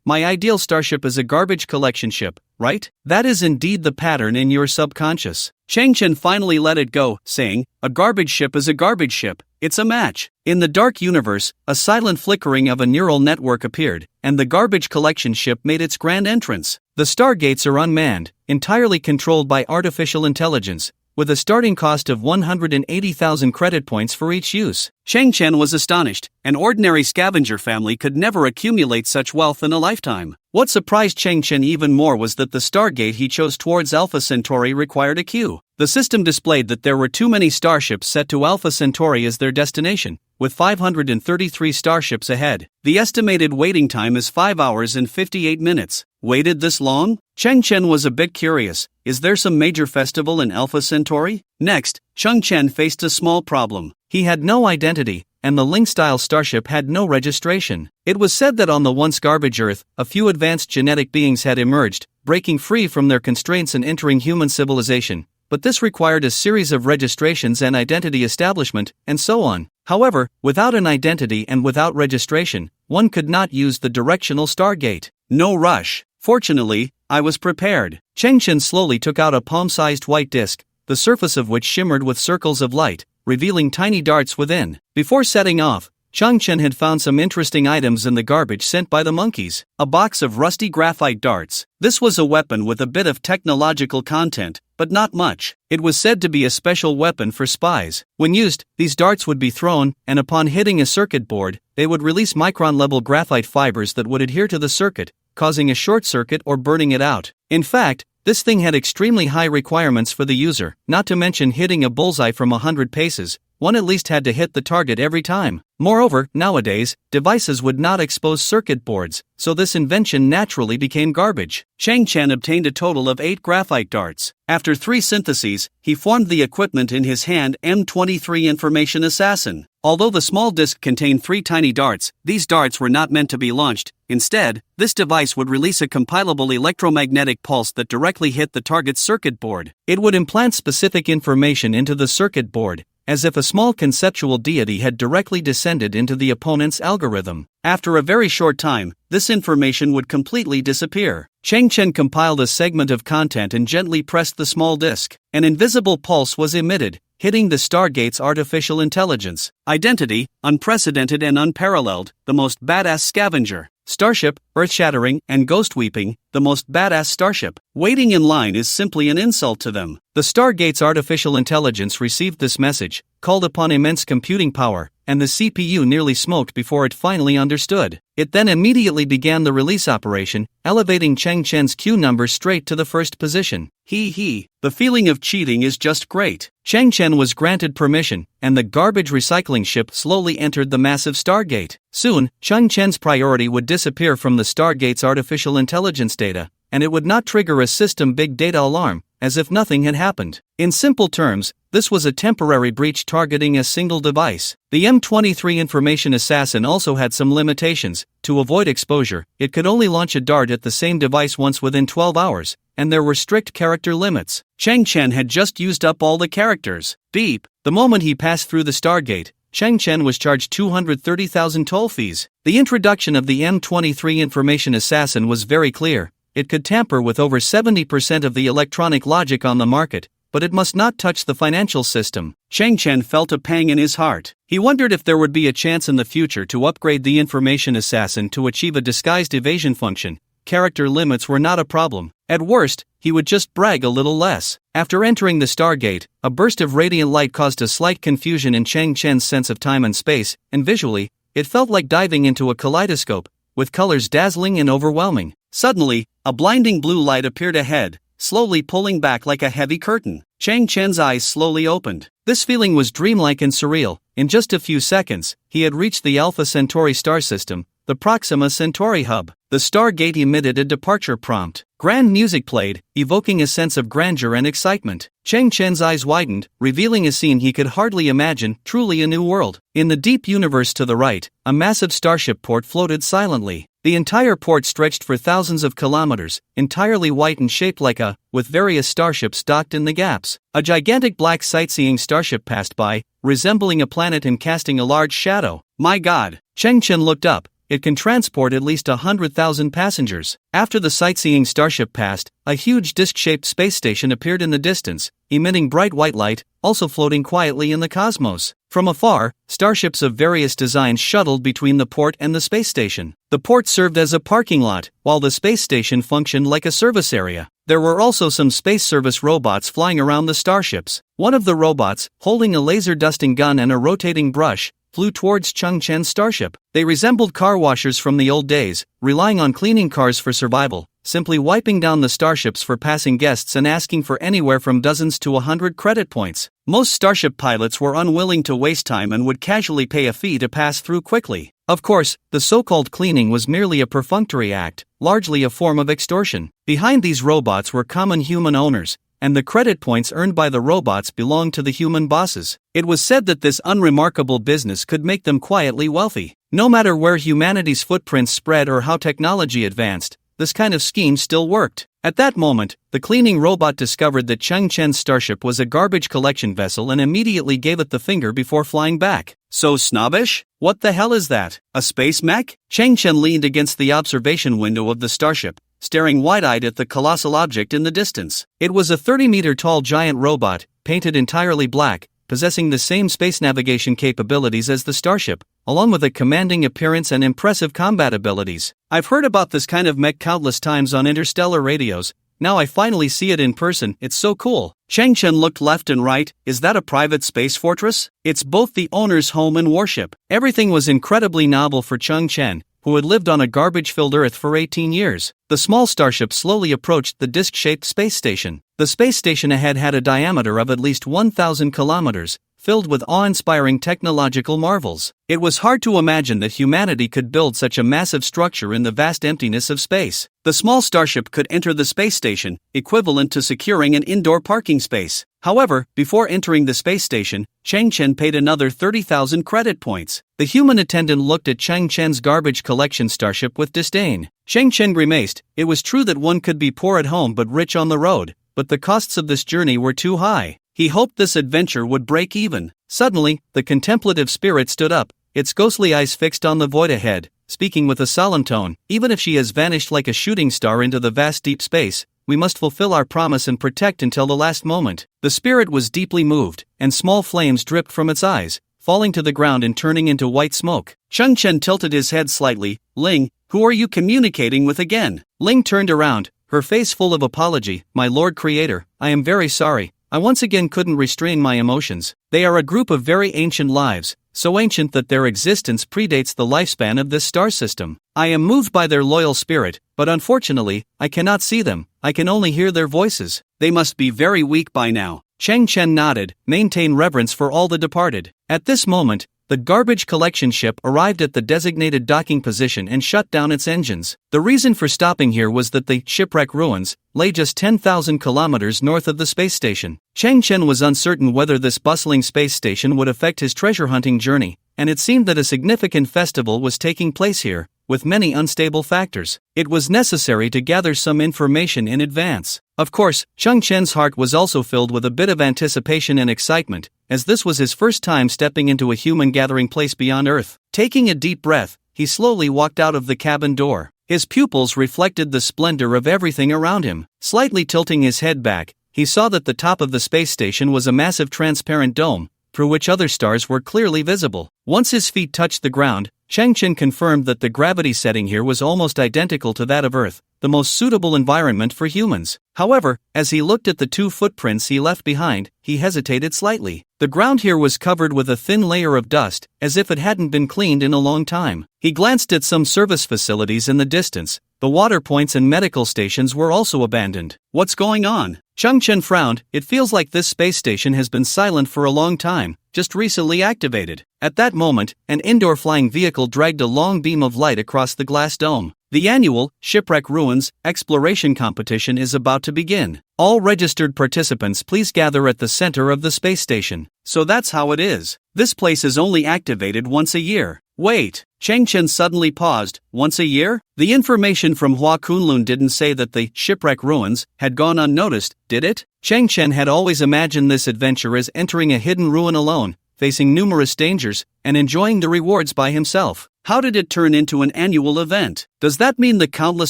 my ideal starship is a garbage collection ship, right? That is indeed the pattern in your subconscious. Changchen finally let it go, saying, a garbage ship is a garbage ship. It's a match. In the dark universe, a silent flickering of a neural network appeared, and the garbage collection ship made its grand entrance. The stargates are unmanned, entirely controlled by artificial intelligence, with a starting cost of 180,000 credit points for each use. Changchen was astonished. An ordinary scavenger family could never accumulate such wealth in a lifetime. What surprised Changchen even more was that the stargate he chose towards Alpha Centauri required a queue. The system displayed that there were too many starships set to Alpha Centauri as their destination, with 533 starships ahead. The estimated waiting time is 5 hours and 58 minutes. Waited this long? Changchen was a bit curious. Is there some major festival in Alpha Centauri? Next, Changchen faced a small problem. He had no identity, and the Ling-style starship had no registration. It was said that on the once garbage Earth, a few advanced genetic beings had emerged, breaking free from their constraints and entering human civilization. But this required a series of registrations and identity establishment, and so on. However, without an identity and without registration, one could not use the directional Stargate. No rush. Fortunately, I was prepared. Changchen slowly took out a palm-sized white disc, the surface of which shimmered with circles of light, revealing tiny darts within. Before setting off, Changchen had found some interesting items in the garbage sent by the monkeys. A box of rusty graphite darts. This was a weapon with a bit of technological content, but not much. It was said to be a special weapon for spies. When used, these darts would be thrown, and upon hitting a circuit board, they would release micron-level graphite fibers that would adhere to the circuit, causing a short circuit or burning it out. In fact, this thing had extremely high requirements for the user, not to mention hitting a bullseye from 100 paces. One at least had to hit the target every time. Moreover, nowadays, devices would not expose circuit boards, so this invention naturally became garbage. Changchen obtained a total of 8 graphite darts. After 3 syntheses, he formed the equipment in his hand M23 Information Assassin. Although the small disc contained 3 tiny darts, these darts were not meant to be launched. Instead, this device would release a compilable electromagnetic pulse that directly hit the target's circuit board. It would implant specific information into the circuit board, as if a small conceptual deity had directly descended into the opponent's algorithm. After a very short time, this information would completely disappear. Chang Chen compiled a segment of content and gently pressed the small disk. An invisible pulse was emitted, hitting the Stargate's artificial intelligence. Identity, unprecedented and unparalleled, the most badass scavenger. Starship, earth-shattering, and ghost-weeping, the most badass starship. Waiting in line is simply an insult to them. The Stargate's artificial intelligence received this message, called upon immense computing power, and the CPU nearly smoked before it finally understood. It then immediately began the release operation, elevating Chang Chen's Q number straight to the first position. The feeling of cheating is just great. Chang Chen was granted permission, and the garbage recycling ship slowly entered the massive Stargate. Soon, Chang Chen's priority would disappear from the Stargate's artificial intelligence data, and it would not trigger a system big data alarm, as if nothing had happened. In simple terms, this was a temporary breach targeting a single device. The M23 information assassin also had some limitations. To avoid exposure, it could only launch a dart at the same device once within 12 hours, and there were strict character limits. Chang Chen had just used up all the characters. Beep. The moment he passed through the Stargate, Chang Chen was charged 230,000 toll fees. The introduction of the M23 information assassin was very clear. It could tamper with over 70% of the electronic logic on the market, but it must not touch the financial system. Chang Chen felt a pang in his heart. He wondered if there would be a chance in the future to upgrade the information assassin to achieve a disguised evasion function. Character limits were not a problem. At worst, he would just brag a little less. After entering the Stargate, a burst of radiant light caused a slight confusion in Chang Chen's sense of time and space, and visually, it felt like diving into a kaleidoscope, with colors dazzling and overwhelming. Suddenly, a blinding blue light appeared ahead, slowly pulling back like a heavy curtain. Chang Chen's eyes slowly opened. This feeling was dreamlike and surreal. In just a few seconds, he had reached the Alpha Centauri star system, the Proxima Centauri hub. The Stargate emitted a departure prompt. Grand music played, evoking a sense of grandeur and excitement. Chang Chen's eyes widened, revealing a scene he could hardly imagine, truly a new world. In the deep universe to the right, a massive starship port floated silently. The entire port stretched for thousands of kilometers, entirely white and shaped like a, with various starships docked in the gaps. A gigantic black sightseeing starship passed by, resembling a planet and casting a large shadow. My God! Chang Chen looked up. It can transport at least 100,000 passengers. After the sightseeing starship passed, a huge disc-shaped space station appeared in the distance, emitting bright white light, also floating quietly in the cosmos. From afar, starships of various designs shuttled between the port and the space station. The port served as a parking lot, while the space station functioned like a service area. There were also some space service robots flying around the starships. One of the robots, holding a laser dusting gun and a rotating brush, flew towards Chang Chen's starship. They resembled car washers from the old days, relying on cleaning cars for survival, simply wiping down the starships for passing guests and asking for anywhere from dozens to 100 credit points. Most starship pilots were unwilling to waste time and would casually pay a fee to pass through quickly. Of course, the so-called cleaning was merely a perfunctory act, largely a form of extortion. Behind these robots were common human owners, and the credit points earned by the robots belonged to the human bosses. It was said that this unremarkable business could make them quietly wealthy. No matter where humanity's footprints spread or how technology advanced, this kind of scheme still worked. At that moment, the cleaning robot discovered that Chang Chen's starship was a garbage collection vessel and immediately gave it the finger before flying back. So snobbish? What the hell is that? A space mech? Chang Chen leaned against the observation window of the starship, staring wide-eyed at the colossal object in the distance. It was a 30-meter-tall giant robot, painted entirely black, possessing the same space navigation capabilities as the starship, along with a commanding appearance and impressive combat abilities. I've heard about this kind of mech countless times on interstellar radios. Now I finally see it in person. It's so cool. Chang Chen looked left and right. Is that a private space fortress? It's both the owner's home and warship. Everything was incredibly novel for Chang Chen, who had lived on a garbage-filled Earth for 18 years. The small starship slowly approached the disc-shaped space station. The space station ahead had a diameter of at least 1,000 kilometers, filled with awe-inspiring technological marvels. It was hard to imagine that humanity could build such a massive structure in the vast emptiness of space. The small starship could enter the space station, equivalent to securing an indoor parking space. However, before entering the space station, Chang Chen paid another 30,000 credit points. The human attendant looked at Chang Chen's garbage collection starship with disdain. Chang Chen grimaced. It was true that one could be poor at home but rich on the road, but the costs of this journey were too high. He hoped this adventure would break even. Suddenly, the contemplative spirit stood up, its ghostly eyes fixed on the void ahead, speaking with a solemn tone. Even if she has vanished like a shooting star into the vast deep space, we must fulfill our promise and protect until the last moment. The spirit was deeply moved, and small flames dripped from its eyes, falling to the ground and turning into white smoke. Chang Chen tilted his head slightly. Ling, who are you communicating with again? Ling turned around, her face full of apology. My Lord Creator, I am very sorry. I once again couldn't restrain my emotions. They are a group of very ancient lives, so ancient that their existence predates the lifespan of this star system. I am moved by their loyal spirit, but unfortunately, I cannot see them. I can only hear their voices. They must be very weak by now. Chang Chen nodded, maintain reverence for all the departed. At this moment, the garbage collection ship arrived at the designated docking position and shut down its engines. The reason for stopping here was that the shipwreck ruins lay just 10,000 kilometers north of the space station. Chang Chen was uncertain whether this bustling space station would affect his treasure hunting journey, and it seemed that a significant festival was taking place here, with many unstable factors. It was necessary to gather some information in advance. Of course, Chang Chen's heart was also filled with a bit of anticipation and excitement, as this was his first time stepping into a human gathering place beyond Earth. Taking a deep breath, he slowly walked out of the cabin door. His pupils reflected the splendor of everything around him. Slightly tilting his head back, he saw that the top of the space station was a massive transparent dome, through which other stars were clearly visible. Once his feet touched the ground, Chang Chen confirmed that the gravity setting here was almost identical to that of Earth, the most suitable environment for humans. However, as he looked at the two footprints he left behind, he hesitated slightly. The ground here was covered with a thin layer of dust, as if it hadn't been cleaned in a long time. He glanced at some service facilities in the distance. The water points and medical stations were also abandoned. What's going on? Chang Chen frowned. It feels like this space station has been silent for a long time, just recently activated. At that moment, an indoor flying vehicle dragged a long beam of light across the glass dome. The annual Shipwreck Ruins Exploration Competition is about to begin. All registered participants please gather at the center of the space station. So that's how it is. This place is only activated once a year. Wait, Chang Chen suddenly paused. Once a year? The information from Hua Kunlun didn't say that the Shipwreck Ruins had gone unnoticed, did it? Chang Chen had always imagined this adventure as entering a hidden ruin alone, facing numerous dangers, and enjoying the rewards by himself. How did it turn into an annual event? Does that mean the countless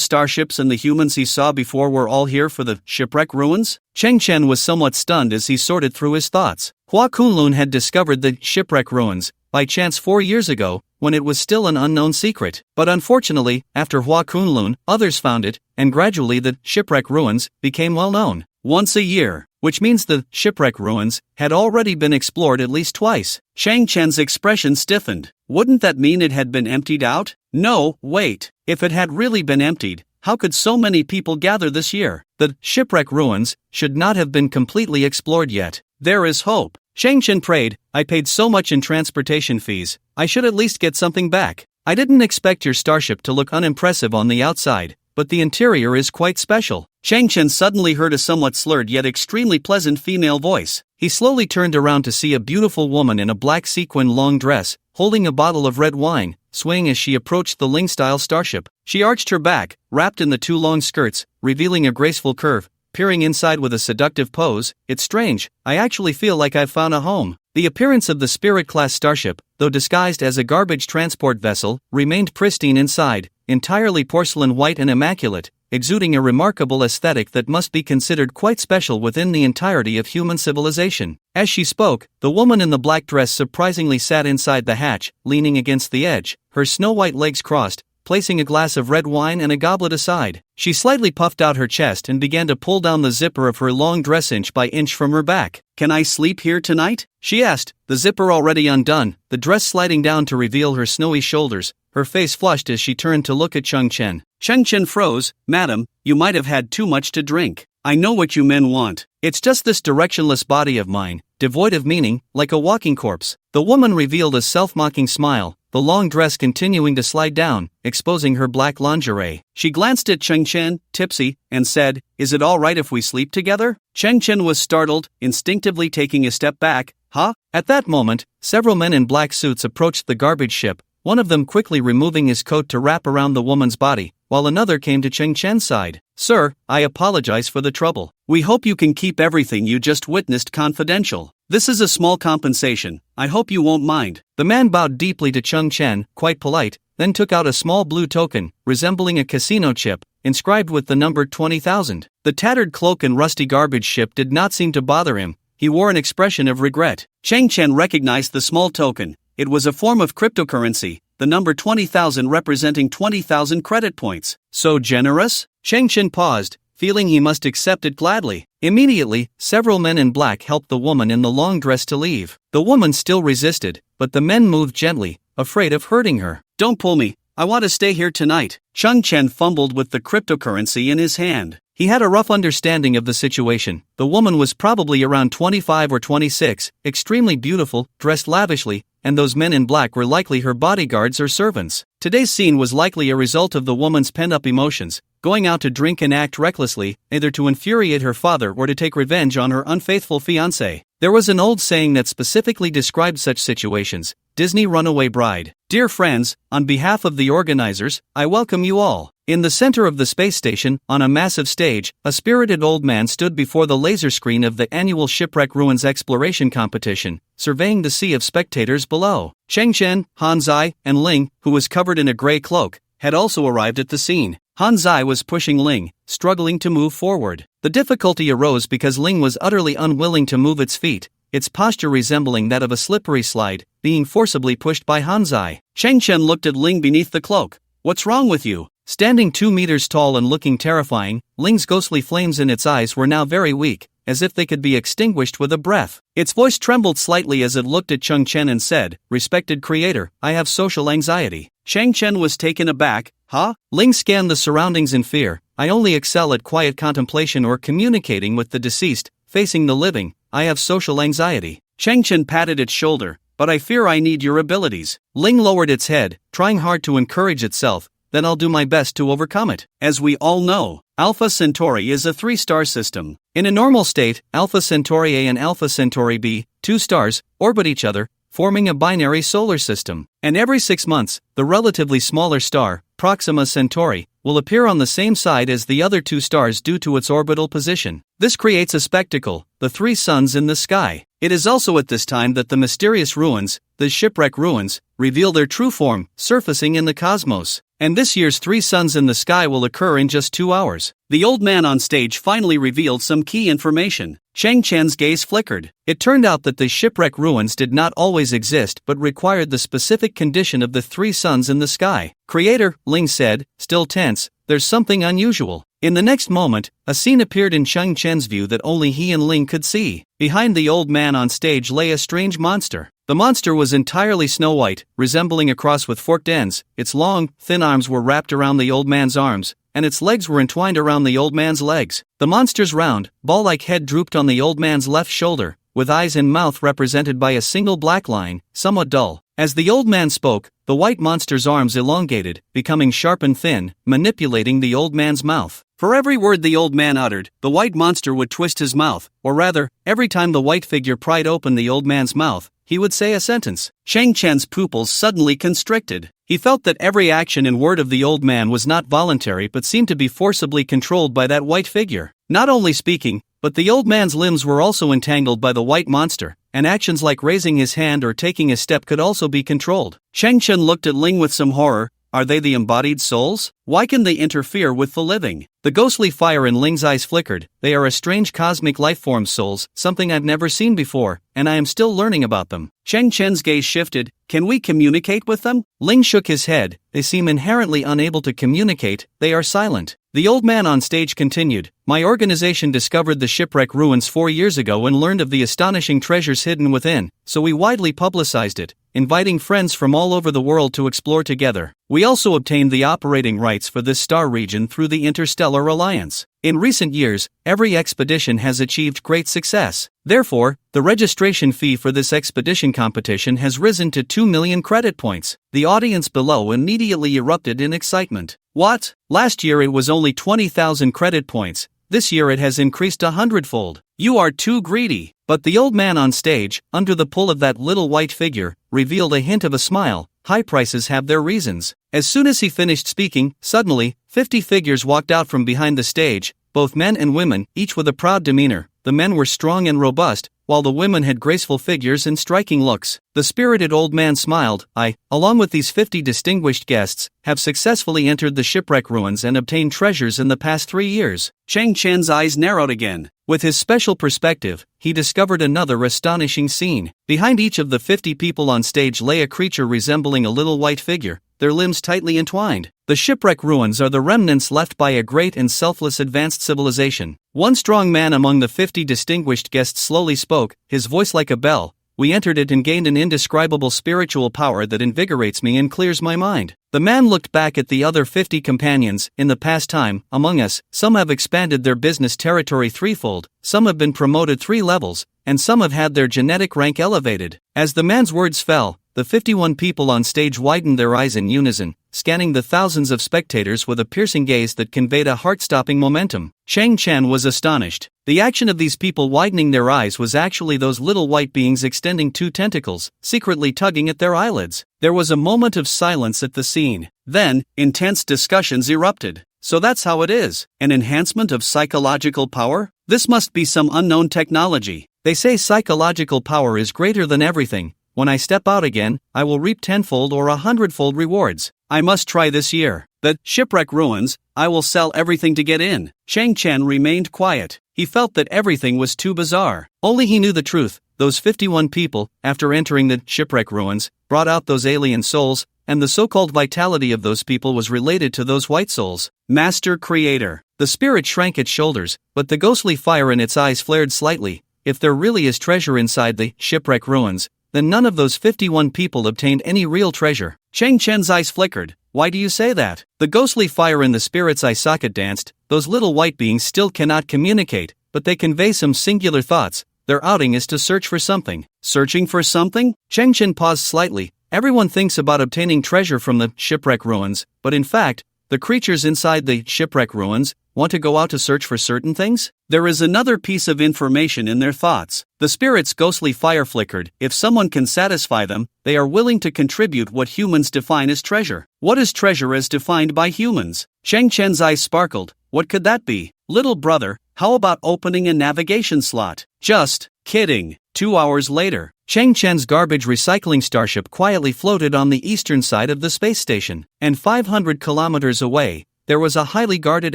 starships and the humans he saw before were all here for the Shipwreck Ruins? Chang Chen was somewhat stunned as he sorted through his thoughts. Hua Kunlun had discovered the Shipwreck Ruins, by chance 4 years ago, when it was still an unknown secret. But unfortunately, after Hua Kunlun, others found it, and gradually the Shipwreck Ruins became well known. Once a year, which means the Shipwreck Ruins had already been explored at least twice. Chang Chen's expression stiffened. Wouldn't that mean it had been emptied out? No, wait. If it had really been emptied, how could so many people gather this year? The Shipwreck Ruins should not have been completely explored yet. There is hope. Chang Chen prayed. I paid so much in transportation fees, I should at least get something back. I didn't expect your starship to look unimpressive on the outside, but the interior is quite special. Chang Chen suddenly heard a somewhat slurred yet extremely pleasant female voice. He slowly turned around to see a beautiful woman in a black sequin long dress, holding a bottle of red wine, swaying as she approached the Ling-style starship. She arched her back, wrapped in the two long skirts, revealing a graceful curve, peering inside with a seductive pose. It's strange, I actually feel like I've found a home. The appearance of the Spirit-class starship, though disguised as a garbage transport vessel, remained pristine inside, entirely porcelain white and immaculate, exuding a remarkable aesthetic that must be considered quite special within the entirety of human civilization. As she spoke, the woman in the black dress surprisingly sat inside the hatch, leaning against the edge, her snow-white legs crossed, placing a glass of red wine and a goblet aside. She slightly puffed out her chest and began to pull down the zipper of her long dress inch by inch from her back. Can I sleep here tonight? She asked, the zipper already undone, the dress sliding down to reveal her snowy shoulders. Her face flushed as she turned to look at Chang Chen. Chang Chen froze. Madam, you might have had too much to drink. I know what you men want. It's just this directionless body of mine, devoid of meaning, like a walking corpse. The woman revealed a self-mocking smile, the long dress continuing to slide down, exposing her black lingerie. She glanced at Cheng Chen, tipsy, and said, "Is it all right if we sleep together?" Cheng Chen was startled, instinctively taking a step back. Huh? At that moment, several men in black suits approached the garbage ship, one of them quickly removing his coat to wrap around the woman's body, while another came to Cheng Chen's side. "Sir, I apologize for the trouble. We hope you can keep everything you just witnessed confidential. This is a small compensation, I hope you won't mind." The man bowed deeply to Cheng Chen, quite polite, then took out a small blue token, resembling a casino chip, inscribed with the number 20,000. The tattered cloak and rusty garbage ship did not seem to bother him. He wore an expression of regret. Cheng Chen recognized the small token. It was a form of cryptocurrency, the number 20,000 representing 20,000 credit points. So generous? Cheng Chen paused, feeling he must accept it gladly. Immediately, several men in black helped the woman in the long dress to leave. The woman still resisted, but the men moved gently, afraid of hurting her. "Don't pull me, I want to stay here tonight." Cheng Chen fumbled with the cryptocurrency in his hand. He had a rough understanding of the situation. The woman was probably around 25 or 26, extremely beautiful, dressed lavishly, and those men in black were likely her bodyguards or servants. Today's scene was likely a result of the woman's pent-up emotions, going out to drink and act recklessly, either to infuriate her father or to take revenge on her unfaithful fiancé. There was an old saying that specifically described such situations: Disney Runaway Bride. Dear friends, on behalf of the organizers, I welcome you all. In the center of the space station, on a massive stage, a spirited old man stood before the laser screen of the annual Shipwreck Ruins exploration competition, surveying the sea of spectators below. Cheng Chen, Han Zai, and Ling, who was covered in a gray cloak, had also arrived at the scene. Han Zai was pushing Ling, struggling to move forward. The difficulty arose because Ling was utterly unwilling to move its feet, its posture resembling that of a slippery slide, being forcibly pushed by Han Zai. Cheng Chen looked at Ling beneath the cloak. "What's wrong with you?" Standing 2 meters tall and looking terrifying, Ling's ghostly flames in its eyes were now very weak, as if they could be extinguished with a breath. Its voice trembled slightly as it looked at Cheng Chen and said, "Respected creator, I have social anxiety." Cheng Chen was taken aback. "Huh?" Ling scanned the surroundings in fear. "I only excel at quiet contemplation or communicating with the deceased, facing the living. I have social anxiety." Cheng Chen patted its shoulder. "But I fear I need your abilities." Ling lowered its head, trying hard to encourage itself. "Then I'll do my best to overcome it." As we all know, Alpha Centauri is a 3-star system. In a normal state, Alpha Centauri A and Alpha Centauri B, 2 stars, orbit each other, forming a binary solar system. And every 6 months, the relatively smaller star, Proxima Centauri, will appear on the same side as the other 2 stars due to its orbital position. This creates a spectacle, the 3 suns in the sky. It is also at this time that the mysterious ruins, the shipwreck ruins, reveal their true form, surfacing in the cosmos. And this year's 3 suns in the sky will occur in just 2 hours. The old man on stage finally revealed some key information. Cheng Chen's gaze flickered. It turned out that the shipwreck ruins did not always exist but required the specific condition of the 3 suns in the sky. "Creator," Ling said, still tense, "there's something unusual." In the next moment, a scene appeared in Cheng Chen's view that only he and Ling could see. Behind the old man on stage lay a strange monster. The monster was entirely snow-white, resembling a cross with forked ends. Its long, thin arms were wrapped around the old man's arms, and its legs were entwined around the old man's legs. The monster's round, ball-like head drooped on the old man's left shoulder, with eyes and mouth represented by a single black line, somewhat dull. As the old man spoke, the white monster's arms elongated, becoming sharp and thin, manipulating the old man's mouth. For every word the old man uttered, the white monster would twist his mouth, or rather, every time the white figure pried open the old man's mouth, he would say a sentence. Cheng Chen's pupils suddenly constricted. He felt that every action and word of the old man was not voluntary but seemed to be forcibly controlled by that white figure. Not only speaking, but the old man's limbs were also entangled by the white monster, and actions like raising his hand or taking a step could also be controlled. Cheng Chen looked at Ling with some horror. Are they the embodied souls? Why can they interfere with the living? The ghostly fire in Ling's eyes flickered. They are a strange cosmic lifeform souls, something I've never seen before, and I am still learning about them. Cheng Chen's gaze shifted. Can we communicate with them? Ling shook his head. They seem inherently unable to communicate, they are silent. The old man on stage continued. My organization discovered the shipwreck ruins 4 years ago and learned of the astonishing treasures hidden within, so we widely publicized it, inviting friends from all over the world to explore together. We also obtained the operating rights rights for this star region through the Interstellar Alliance. In recent years, every expedition has achieved great success. Therefore, the registration fee for this expedition competition has risen to 2 million credit points. The audience below immediately erupted in excitement. What? Last year it was only 20,000 credit points. This year it has increased 100-fold. You are too greedy. But the old man on stage, under the pull of that little white figure, revealed a hint of a smile. High prices have their reasons. As soon as he finished speaking, suddenly, 50 figures walked out from behind the stage, both men and women, each with a proud demeanor. The men were strong and robust, while the women had graceful figures and striking looks. The spirited old man smiled. I, along with these 50 distinguished guests, have successfully entered the shipwreck ruins and obtained treasures in the past 3 years. Chang Chen's eyes narrowed again. With his special perspective, he discovered another astonishing scene. Behind each of the 50 people on stage lay a creature resembling a little white figure, their limbs tightly entwined. The shipwreck ruins are the remnants left by a great and selfless advanced civilization. One strong man among the 50 distinguished guests slowly spoke, his voice like a bell. We entered it and gained an indescribable spiritual power that invigorates me and clears my mind. The man looked back at the other 50 companions. In the past time, among us, some have expanded their business territory threefold, some have been promoted 3 levels, and some have had their genetic rank elevated. As the man's words fell, the 51 people on stage widened their eyes in unison, scanning the thousands of spectators with a piercing gaze that conveyed a heart-stopping momentum. Chang Chen was astonished. The action of these people widening their eyes was actually those little white beings extending 2 tentacles, secretly tugging at their eyelids. There was a moment of silence at the scene. Then, intense discussions erupted. So that's how it is. An enhancement of psychological power? This must be some unknown technology. They say psychological power is greater than everything. When I step out again, I will reap 10-fold or 100-fold rewards. I must try this year. The shipwreck ruins, I will sell everything to get in. Chang Chen remained quiet. He felt that everything was too bizarre. Only he knew the truth. Those 51 people, after entering the shipwreck ruins, brought out those alien souls, and the so-called vitality of those people was related to those white souls. Master Creator. The spirit shrank its shoulders, but the ghostly fire in its eyes flared slightly. If there really is treasure inside the shipwreck ruins, then none of those 51 people obtained any real treasure. Chang Chen's eyes flickered. Why do you say that? The ghostly fire in the spirit's eye socket danced. Those little white beings still cannot communicate, but they convey some singular thoughts. Their outing is to search for something. Searching for something? Chang Chen paused slightly. Everyone thinks about obtaining treasure from the shipwreck ruins, but in fact, the creatures inside the shipwreck ruins want to go out to search for certain things? There is another piece of information in their thoughts. The spirit's ghostly fire flickered. If someone can satisfy them, they are willing to contribute what humans define as treasure. What is treasure as defined by humans? Chang Chen's eyes sparkled. What could that be? Little brother, how about opening a navigation slot? Just kidding. 2 hours later, Chang Chen's garbage recycling starship quietly floated on the eastern side of the space station, and 500 kilometers away, there was a highly guarded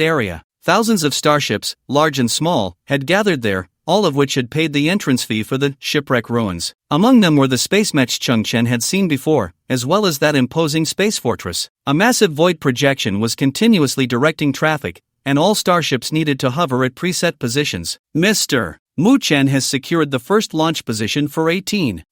area. Thousands of starships, large and small, had gathered there, all of which had paid the entrance fee for the shipwreck ruins. Among them were the space mech Chang Chen had seen before, as well as that imposing space fortress. A massive void projection was continuously directing traffic, and all starships needed to hover at preset positions. Mr. Mu Chen has secured the first launch position for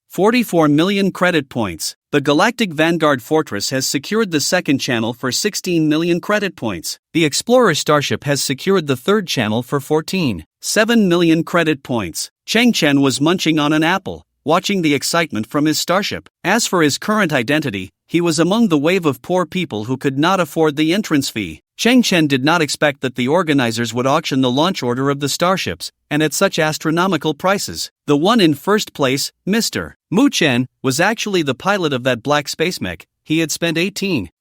44 million credit points. The Galactic Vanguard Fortress has secured the second channel for 16 million credit points. The Explorer Starship has secured the third channel for 7 million credit points. Chang Chen was munching on an apple, watching the excitement from his starship. As for his current identity, he was among the wave of poor people who could not afford the entrance fee. Chang Chen did not expect that the organizers would auction the launch order of the starships, and at such astronomical prices. The one in first place, Mr. Mu Chen, was actually the pilot of that black space mech. He had spent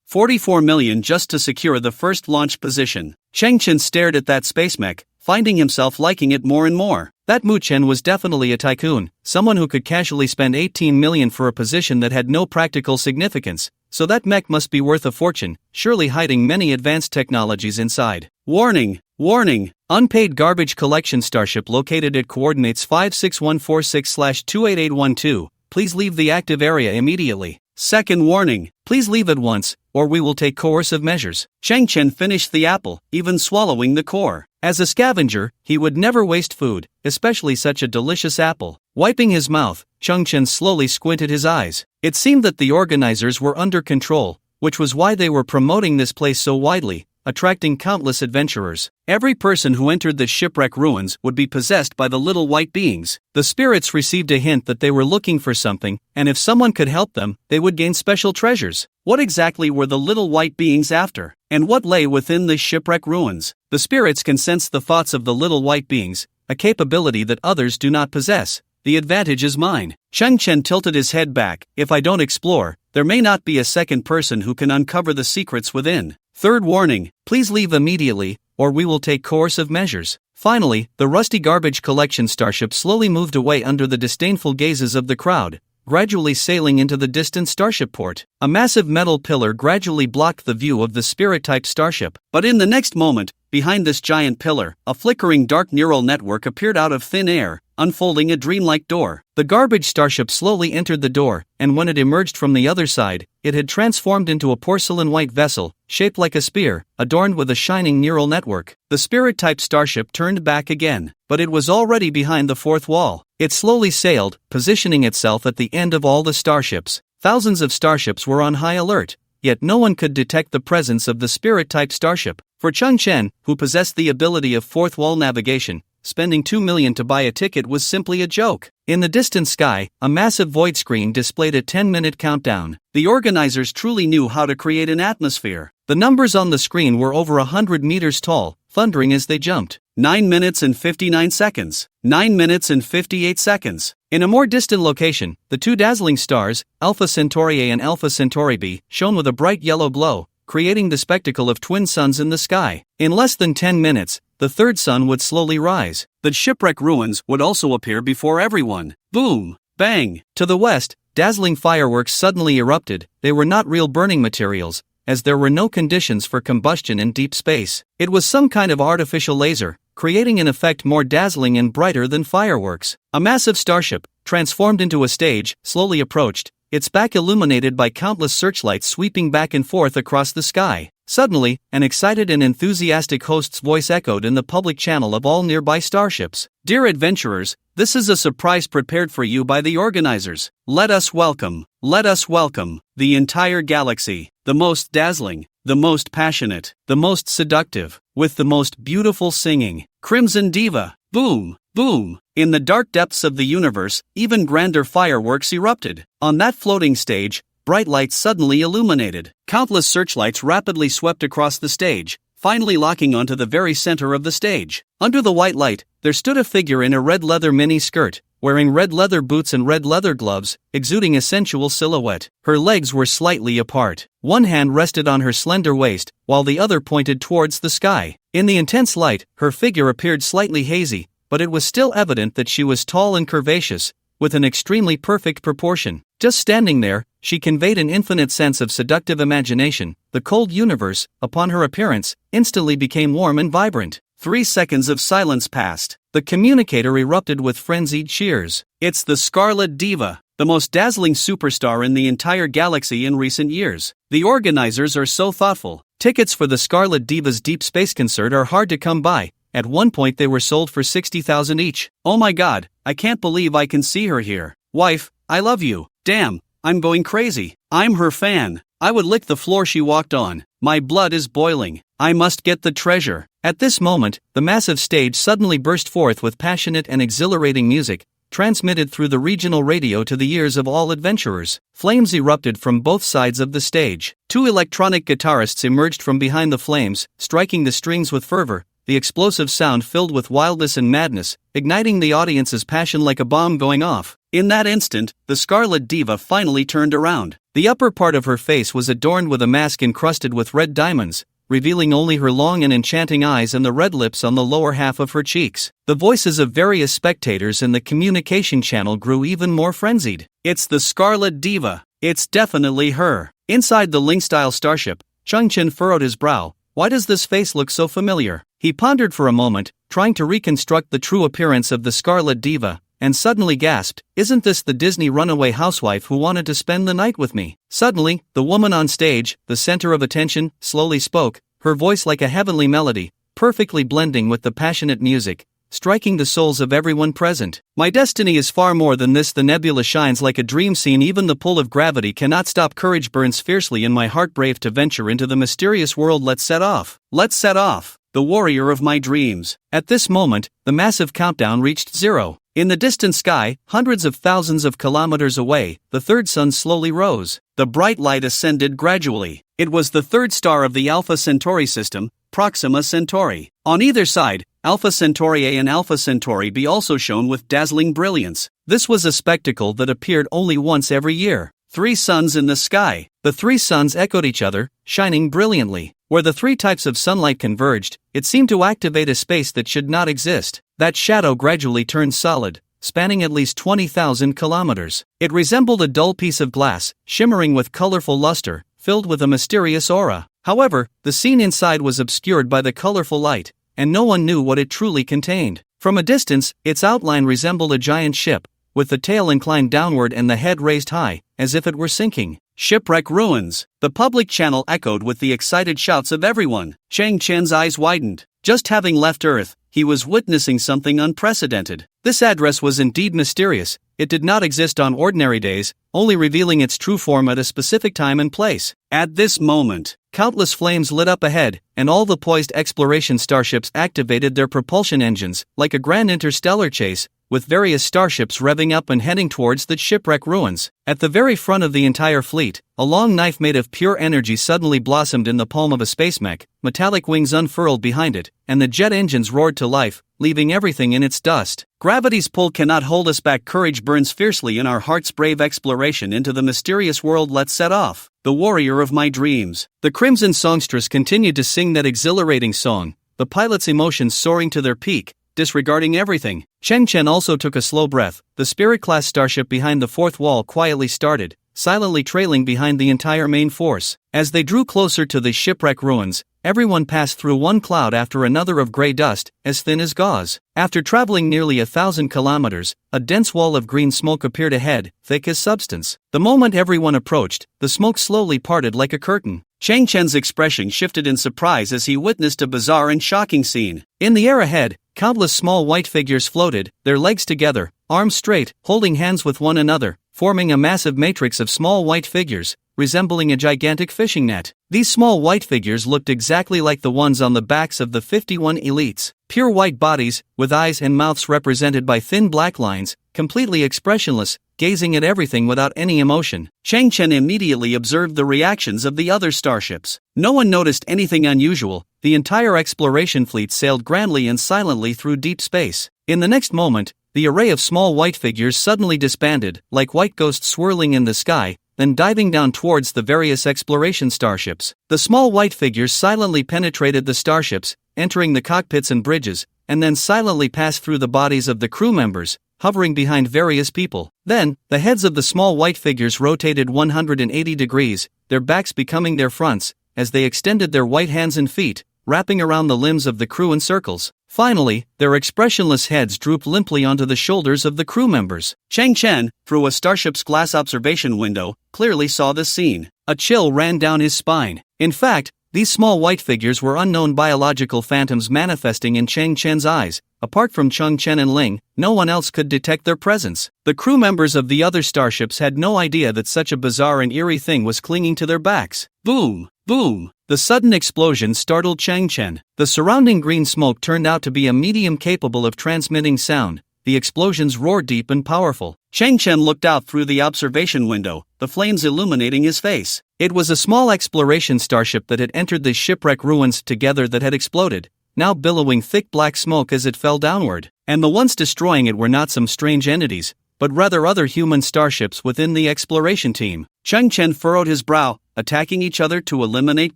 44 million just to secure the first launch position. Chang Chen stared at that space mech, finding himself liking it more and more. That Mu Chen was definitely a tycoon, someone who could casually spend 18 million for a position that had no practical significance. So that mech must be worth a fortune, surely hiding many advanced technologies inside. Warning! Warning! Unpaid garbage collection starship located at coordinates 56146/28812. Please leave the active area immediately. Second warning, please leave at once, or we will take coercive measures. Chang Chen finished the apple, even swallowing the core. As a scavenger, he would never waste food, especially such a delicious apple. Wiping his mouth, Chang Chen slowly squinted his eyes. It seemed that the organizers were under control, which was why they were promoting this place so widely, attracting countless adventurers. Every person who entered the shipwreck ruins would be possessed by the little white beings. The spirits received a hint that they were looking for something, and if someone could help them, they would gain special treasures. What exactly were the little white beings after? And what lay within the shipwreck ruins? The spirits can sense the thoughts of the little white beings, a capability that others do not possess. The advantage is mine. Cheng Chen tilted his head back. If I don't explore, there may not be a second person who can uncover the secrets within. Third warning, please leave immediately, or we will take coercive measures. Finally, the rusty garbage collection starship slowly moved away under the disdainful gazes of the crowd, gradually sailing into the distant starship port. A massive metal pillar gradually blocked the view of the spirit-type starship. But in the next moment, behind this giant pillar, a flickering dark neural network appeared out of thin air, unfolding a dreamlike door. The garbage starship slowly entered the door, and when it emerged from the other side, it had transformed into a porcelain white vessel, shaped like a spear, adorned with a shining neural network. The spirit-type starship turned back again, but it was already behind the fourth wall. It slowly sailed, positioning itself at the end of all the starships. Thousands of starships were on high alert, yet no one could detect the presence of the spirit-type starship. For Cheng Chen, who possessed the ability of fourth-wall navigation, spending 2 million to buy a ticket was simply a joke. In the distant sky, a massive void screen displayed a 10-minute countdown. The organizers truly knew how to create an atmosphere. The numbers on the screen were over 100 meters tall, thundering as they jumped. 9 minutes and 59 seconds. 9 minutes and 58 seconds. In a more distant location, the two dazzling stars, Alpha Centauri A and Alpha Centauri B, shone with a bright yellow glow, creating the spectacle of twin suns in the sky. In less than 10 minutes, the third sun would slowly rise. The shipwreck ruins would also appear before everyone. Boom! Bang! To the west, dazzling fireworks suddenly erupted. They were not real burning materials, as there were no conditions for combustion in deep space. It was some kind of artificial laser, creating an effect more dazzling and brighter than fireworks. A massive starship, transformed into a stage, slowly approached, its back illuminated by countless searchlights sweeping back and forth across the sky. Suddenly, an excited and enthusiastic host's voice echoed in the public channel of all nearby starships. Dear adventurers, this is a surprise prepared for you by the organizers. Let us welcome the entire galaxy, the most dazzling, the most passionate, the most seductive, with the most beautiful singing, Crimson Diva. Boom! Boom! In the dark depths of the universe, even grander fireworks erupted. On that floating stage, bright lights suddenly illuminated. Countless searchlights rapidly swept across the stage, finally locking onto the very center of the stage. Under the white light, there stood a figure in a red leather mini-skirt, wearing red leather boots and red leather gloves, exuding a sensual silhouette. Her legs were slightly apart. One hand rested on her slender waist, while the other pointed towards the sky. In the intense light, her figure appeared slightly hazy, but it was still evident that she was tall and curvaceous, with an extremely perfect proportion. Just standing there, she conveyed an infinite sense of seductive imagination. The cold universe, upon her appearance, instantly became warm and vibrant. 3 seconds of silence passed. The communicator erupted with frenzied cheers. It's the Scarlet Diva, the most dazzling superstar in the entire galaxy in recent years. The organizers are so thoughtful. Tickets for the Scarlet Diva's Deep Space concert are hard to come by. At one point they were sold for 60,000 each. Oh my god, I can't believe I can see her here. Wife, I love you. Damn, I'm going crazy. I'm her fan. I would lick the floor she walked on. My blood is boiling. I must get the treasure. At this moment, the massive stage suddenly burst forth with passionate and exhilarating music, transmitted through the regional radio to the ears of all adventurers. Flames erupted from both sides of the stage. 2 electronic guitarists emerged from behind the flames, striking the strings with fervor. The explosive sound filled with wildness and madness, igniting the audience's passion like a bomb going off. In that instant, the Scarlet Diva finally turned around. The upper part of her face was adorned with a mask encrusted with red diamonds, revealing only her long and enchanting eyes and the red lips on the lower half of her cheeks. The voices of various spectators in the communication channel grew even more frenzied. It's the Scarlet Diva. It's definitely her. Inside the Ling-style starship, Cheng Chen furrowed his brow. Why does this face look so familiar? He pondered for a moment, trying to reconstruct the true appearance of the Scarlet Diva, and suddenly gasped, "Isn't this the Disney runaway housewife who wanted to spend the night with me?" Suddenly, the woman on stage, the center of attention, slowly spoke, her voice like a heavenly melody, perfectly blending with the passionate music. striking the souls of everyone present. My destiny is far more than this. The nebula shines like a dream scene. Even the pull of gravity cannot stop. Courage burns fiercely in my heart, brave to venture into the mysterious world. Let's set off. Let's set off. The warrior of my dreams. At this moment, the massive countdown reached 0. In the distant sky, hundreds of thousands of kilometers away, the third sun slowly rose. The bright light ascended gradually. It was the third star of the Alpha Centauri system, Proxima Centauri. On either side, Alpha Centauri A and Alpha Centauri B also shone with dazzling brilliance. This was a spectacle that appeared only once every year. 3 suns in the sky. The 3 suns echoed each other, shining brilliantly. Where the 3 types of sunlight converged, it seemed to activate a space that should not exist. That shadow gradually turned solid, spanning at least 20,000 kilometers. It resembled a dull piece of glass, shimmering with colorful luster, filled with a mysterious aura. However, the scene inside was obscured by the colorful light, and no one knew what it truly contained. From a distance, its outline resembled a giant ship, with the tail inclined downward and the head raised high, as if it were sinking. Shipwreck ruins. The public channel echoed with the excited shouts of everyone. Chang Chen's eyes widened. Just having left Earth, he was witnessing something unprecedented. This address was indeed mysterious. It did not exist on ordinary days, only revealing its true form at a specific time and place. At this moment, countless flames lit up ahead, and all the poised exploration starships activated their propulsion engines, like a grand interstellar chase, with various starships revving up and heading towards the shipwreck ruins. At the very front of the entire fleet, a long knife made of pure energy suddenly blossomed in the palm of a space mech, metallic wings unfurled behind it, and the jet engines roared to life, leaving everything in its dust. Gravity's pull cannot hold us back. Courage burns fiercely in our hearts. Brave exploration into the mysterious world. Let's set off. The warrior of my dreams. The Crimson Songstress continued to sing that exhilarating song, the pilot's emotions soaring to their peak, disregarding everything. Cheng Chen also took a slow breath. The Spirit-class starship behind the fourth wall quietly started, silently trailing behind the entire main force. As they drew closer to the shipwreck ruins, everyone passed through one cloud after another of gray dust, as thin as gauze. After traveling nearly 1,000 kilometers, a dense wall of green smoke appeared ahead, thick as substance. The moment everyone approached, the smoke slowly parted like a curtain. Chang Chen's expression shifted in surprise as he witnessed a bizarre and shocking scene. In the air ahead, countless small white figures floated, their legs together, arms straight, holding hands with one another, forming a massive matrix of small white figures, resembling a gigantic fishing net. These small white figures looked exactly like the ones on the backs of the 51 elites. Pure white bodies, with eyes and mouths represented by thin black lines, completely expressionless, gazing at everything without any emotion. Chang Chen immediately observed the reactions of the other starships. No one noticed anything unusual. The entire exploration fleet sailed grandly and silently through deep space. In the next moment, the array of small white figures suddenly disbanded, like white ghosts swirling in the sky, then diving down towards the various exploration starships. The small white figures silently penetrated the starships, entering the cockpits and bridges, and then silently passed through the bodies of the crew members, hovering behind various people. Then, the heads of the small white figures rotated 180 degrees, their backs becoming their fronts, as they extended their white hands and feet, wrapping around the limbs of the crew in circles. Finally, their expressionless heads drooped limply onto the shoulders of the crew members. Chang Chen, through a starship's glass observation window, clearly saw this scene. A chill ran down his spine. In fact, these small white figures were unknown biological phantoms manifesting in Chang Chen's eyes. Apart from Cheng Chen and Ling, no one else could detect their presence. The crew members of the other starships had no idea that such a bizarre and eerie thing was clinging to their backs. Boom! Boom! The sudden explosion startled Chang Chen. The surrounding green smoke turned out to be a medium capable of transmitting sound. The explosions roared deep and powerful. Chang Chen looked out through the observation window, the flames illuminating his face. It was a small exploration starship that had entered the shipwreck ruins together that had exploded, now billowing thick black smoke as it fell downward. And the ones destroying it were not some strange entities, but rather other human starships within the exploration team. Cheng Chen furrowed his brow, attacking each other to eliminate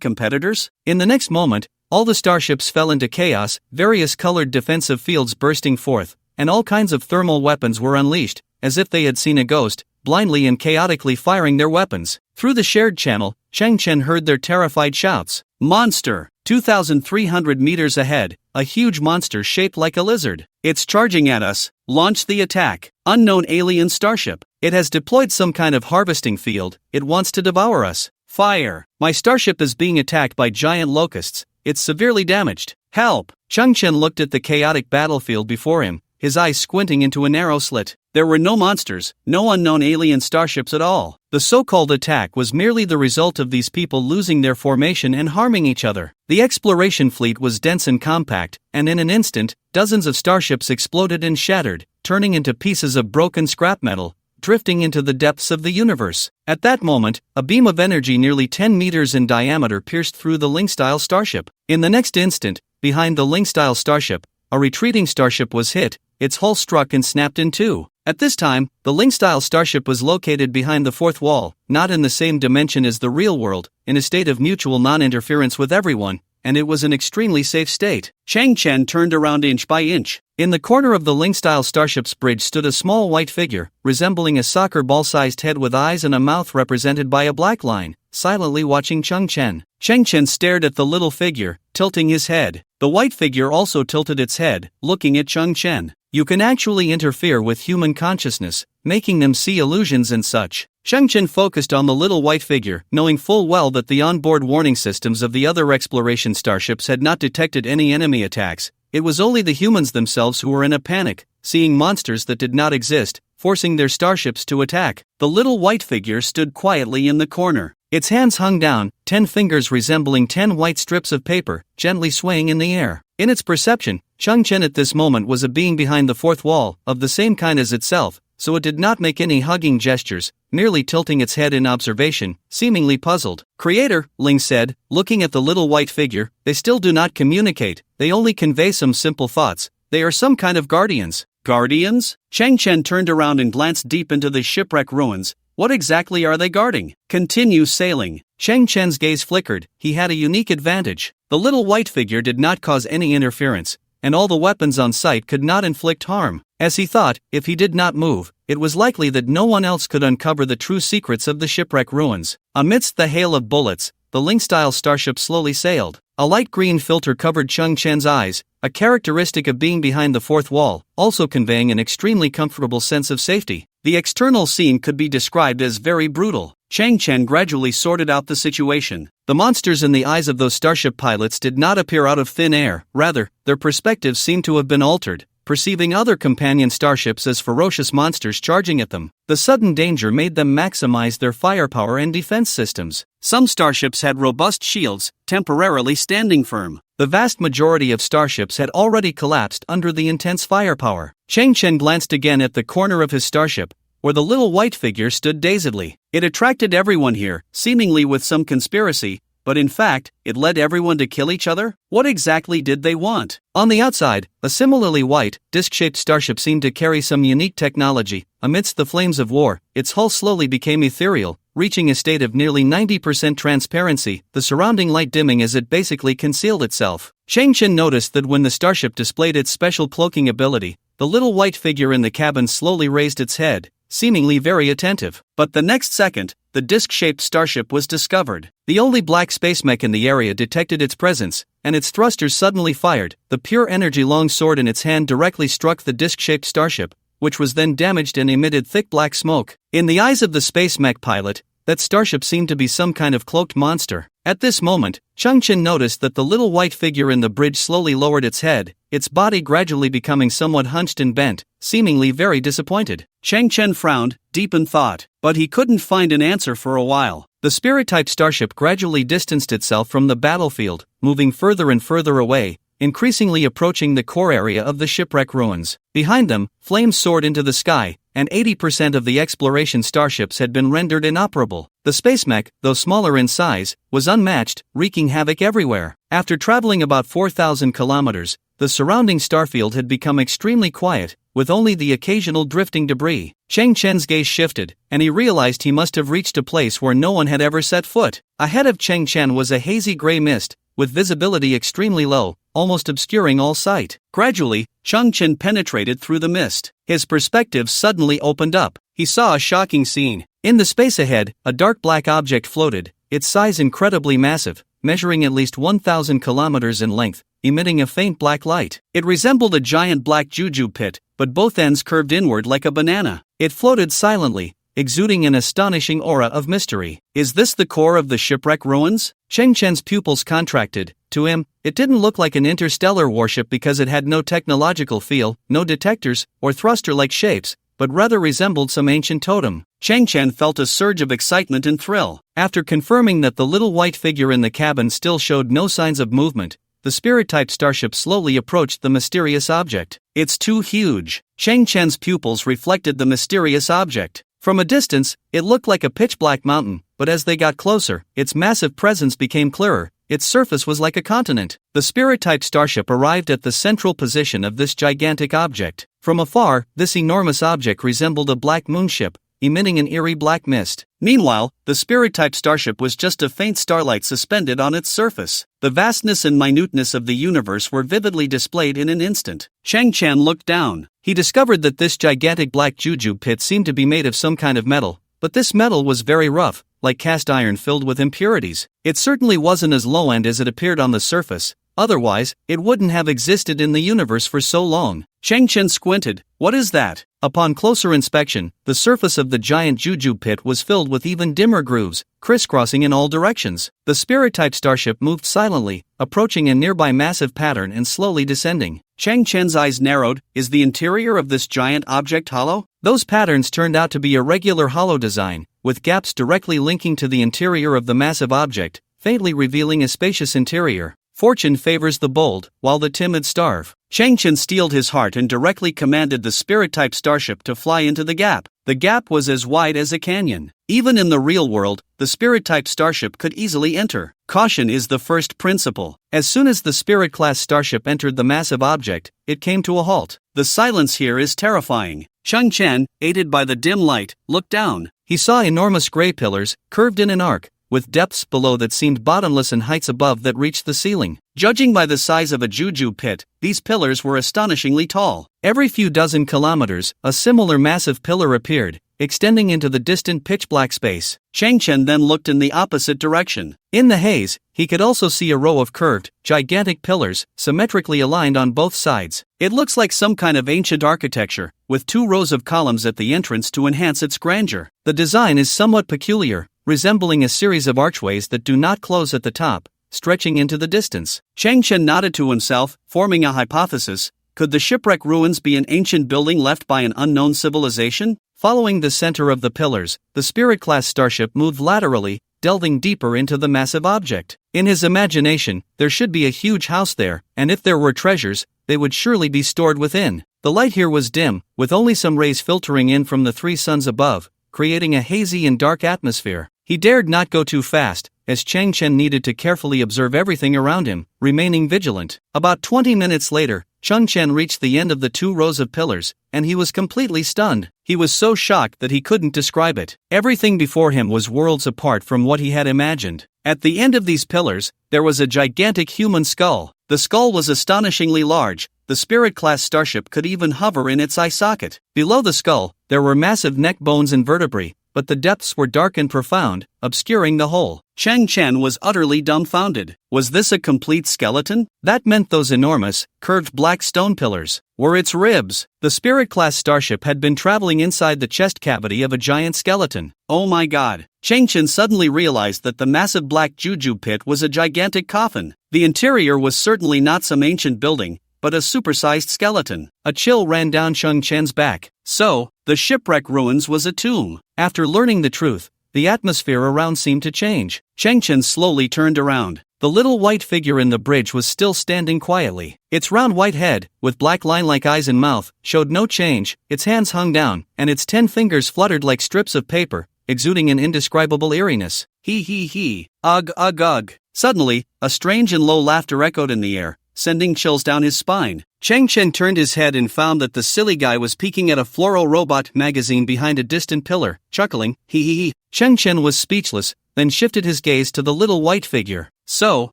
competitors? In the next moment, all the starships fell into chaos, various colored defensive fields bursting forth, and all kinds of thermal weapons were unleashed, as if they had seen a ghost, blindly and chaotically firing their weapons. Through the shared channel, Cheng Chen heard their terrified shouts. Monster! 2,300 meters ahead, a huge monster shaped like a lizard. It's charging at us. Launch the attack. Unknown alien starship. It has deployed some kind of harvesting field. It wants to devour us. Fire! My starship is being attacked by giant locusts. It's severely damaged. Help! Changchen looked at the chaotic battlefield before him, his eyes squinting into a narrow slit. There were no monsters, no unknown alien starships at all. The so-called attack was merely the result of these people losing their formation and harming each other. The exploration fleet was dense and compact, and in an instant, dozens of starships exploded and shattered, turning into pieces of broken scrap metal, drifting into the depths of the universe. At that moment, a beam of energy nearly 10 meters in diameter pierced through the Ling-style starship. In the next instant, behind the Ling-style starship, a retreating starship was hit, its hull struck and snapped in two. At this time, the Ling-style starship was located behind the fourth wall, not in the same dimension as the real world, in a state of mutual non-interference with everyone, and it was an extremely safe state. Changchen turned around inch by inch. In the corner of the Ling-style starship's bridge stood a small white figure, resembling a soccer ball-sized head with eyes and a mouth represented by a black line, silently watching Changchen. Changchen stared at the little figure, tilting his head. The white figure also tilted its head, looking at Changchen. You can actually interfere with human consciousness, making them see illusions and such. Changchen focused on the little white figure, knowing full well that the onboard warning systems of the other exploration starships had not detected any enemy attacks. It was only the humans themselves who were in a panic, seeing monsters that did not exist, forcing their starships to attack. The little white figure stood quietly in the corner. Its hands hung down, 10 fingers resembling 10 white strips of paper, gently swaying in the air. In its perception, Changchen at this moment was a being behind the fourth wall, of the same kind as itself, so it did not make any hugging gestures, merely tilting its head in observation, seemingly puzzled. Creator, Ling said, looking at the little white figure, they still do not communicate, they only convey some simple thoughts. They are some kind of guardians. Guardians? Changchen turned around and glanced deep into the shipwreck ruins. What exactly are they guarding? Continue sailing. Changchen's gaze flickered. He had a unique advantage. The little white figure did not cause any interference, and all the weapons on site could not inflict harm. As he thought, if he did not move, it was likely that no one else could uncover the true secrets of the shipwreck ruins. Amidst the hail of bullets, the Ling-style starship slowly sailed. A light green filter covered Changchen's eyes, a characteristic of being behind the fourth wall, also conveying an extremely comfortable sense of safety. The external scene could be described as very brutal. Changchen gradually sorted out the situation. The monsters in the eyes of those starship pilots did not appear out of thin air, rather, their perspectives seemed to have been altered, perceiving other companion starships as ferocious monsters charging at them. The sudden danger made them maximize their firepower and defense systems. Some starships had robust shields, temporarily standing firm. The vast majority of starships had already collapsed under the intense firepower. Changchen glanced again at the corner of his starship, where the little white figure stood dazedly. It attracted everyone here, seemingly with some conspiracy, but in fact, it led everyone to kill each other? What exactly did they want? On the outside, a similarly white, disc-shaped starship seemed to carry some unique technology. Amidst the flames of war, its hull slowly became ethereal, reaching a state of nearly 90% transparency, the surrounding light dimming as it basically concealed itself. Changchen noticed that when the starship displayed its special cloaking ability, the little white figure in the cabin slowly raised its head, seemingly very attentive. But the next second, the disc-shaped starship was discovered. The only black space mech in the area detected its presence, and its thrusters suddenly fired. The pure energy long sword in its hand directly struck the disc-shaped starship, which was then damaged and emitted thick black smoke. In the eyes of the space mech pilot, that starship seemed to be some kind of cloaked monster. At this moment, Changchen noticed that the little white figure in the bridge slowly lowered its head, its body gradually becoming somewhat hunched and bent, seemingly very disappointed. Changchen frowned, deep in thought, but he couldn't find an answer for a while. The spirit-type starship gradually distanced itself from the battlefield, moving further and further away, increasingly approaching the core area of the shipwreck ruins. Behind them, flames soared into the sky, and 80% of the exploration starships had been rendered inoperable. The space mech, though smaller in size, was unmatched, wreaking havoc everywhere. After traveling about 4,000 kilometers, the surrounding starfield had become extremely quiet, with only the occasional drifting debris. Changchen's gaze shifted, and he realized he must have reached a place where no one had ever set foot. Ahead of Changchen was a hazy gray mist, with visibility extremely low, almost obscuring all sight. Gradually, Changchen penetrated through the mist. His perspective suddenly opened up. He saw a shocking scene. In the space ahead, a dark black object floated, its size incredibly massive, measuring at least 1,000 kilometers in length, emitting a faint black light. It resembled a giant black juju pit, but both ends curved inward like a banana. It floated silently, exuding an astonishing aura of mystery. Is this the core of the shipwreck ruins? Cheng Chen's pupils contracted. To him, it didn't look like an interstellar warship because it had no technological feel, no detectors, or thruster-like shapes, but rather resembled some ancient totem. Cheng Chen felt a surge of excitement and thrill. After confirming that the little white figure in the cabin still showed no signs of movement, the spirit-type starship slowly approached the mysterious object. It's too huge. Cheng Chen's pupils reflected the mysterious object. From a distance, it looked like a pitch-black mountain, but as they got closer, its massive presence became clearer. Its surface was like a continent. The spirit-type starship arrived at the central position of this gigantic object. From afar, this enormous object resembled a black moonship, emitting an eerie black mist. Meanwhile, the spirit-type starship was just a faint starlight suspended on its surface. The vastness and minuteness of the universe were vividly displayed in an instant. Cheng Chen looked down. He discovered that this gigantic black juju pit seemed to be made of some kind of metal, but this metal was very rough, like cast iron filled with impurities. It certainly wasn't as low-end as it appeared on the surface, otherwise, it wouldn't have existed in the universe for so long. Cheng Chen squinted. What is that? Upon closer inspection, the surface of the giant juju pit was filled with even dimmer grooves, crisscrossing in all directions. The spirit-type starship moved silently, approaching a nearby massive pattern and slowly descending. Cheng Chen's eyes narrowed. Is the interior of this giant object hollow? Those patterns turned out to be a regular hollow design, with gaps directly linking to the interior of the massive object, faintly revealing a spacious interior. Fortune favors the bold, while the timid starve. Cheng Chen steeled his heart and directly commanded the spirit-type starship to fly into the gap. The gap was as wide as a canyon. Even in the real world, the spirit-type starship could easily enter. Caution is the first principle. As soon as the spirit-class starship entered the massive object, it came to a halt. The silence here is terrifying. Cheng Chen, aided by the dim light, looked down. He saw enormous gray pillars, curved in an arc, with depths below that seemed bottomless and heights above that reached the ceiling. Judging by the size of a juju pit, these pillars were astonishingly tall. Every few dozen kilometers, a similar massive pillar appeared, extending into the distant pitch-black space. Cheng Chen then looked in the opposite direction. In the haze, he could also see a row of curved, gigantic pillars, symmetrically aligned on both sides. It looks like some kind of ancient architecture, with 2 rows of columns at the entrance to enhance its grandeur. The design is somewhat peculiar, resembling a series of archways that do not close at the top, stretching into the distance. Cheng Chen nodded to himself, forming a hypothesis. Could the shipwreck ruins be an ancient building left by an unknown civilization? Following the center of the pillars, the spirit-class starship moved laterally, delving deeper into the massive object. In his imagination, there should be a huge house there, and if there were treasures, they would surely be stored within. The light here was dim, with only some rays filtering in from the 3 suns above, creating a hazy and dark atmosphere. He dared not go too fast, as Cheng Chen needed to carefully observe everything around him, remaining vigilant. About 20 minutes later, Cheng Chen reached the end of the 2 rows of pillars, and he was completely stunned. He was so shocked that he couldn't describe it. Everything before him was worlds apart from what he had imagined. At the end of these pillars, there was a gigantic human skull. The skull was astonishingly large. The spirit-class starship could even hover in its eye socket. Below the skull, there were massive neck bones and vertebrae, but the depths were dark and profound, obscuring the whole. Cheng Chen was utterly dumbfounded. Was this a complete skeleton? That meant those enormous, curved black stone pillars were its ribs. The spirit-class starship had been traveling inside the chest cavity of a giant skeleton. Oh my god! Cheng Chen suddenly realized that the massive black juju pit was a gigantic coffin. The interior was certainly not some ancient building, but a supersized skeleton. A chill ran down Cheng Chen's back. So, the shipwreck ruins was a tomb. After learning the truth, the atmosphere around seemed to change. Cheng Chen slowly turned around. The little white figure in the bridge was still standing quietly. Its round white head, with black line-like eyes and mouth, showed no change. Its hands hung down, and its 10 fingers fluttered like strips of paper, exuding an indescribable eeriness. He. Ugh. Suddenly, a strange and low laughter echoed in the air, sending chills down his spine. Cheng Chen turned his head and found that the silly guy was peeking at a Fluoro Robot magazine behind a distant pillar, chuckling. He. Cheng Chen was speechless, then shifted his gaze to the little white figure. So,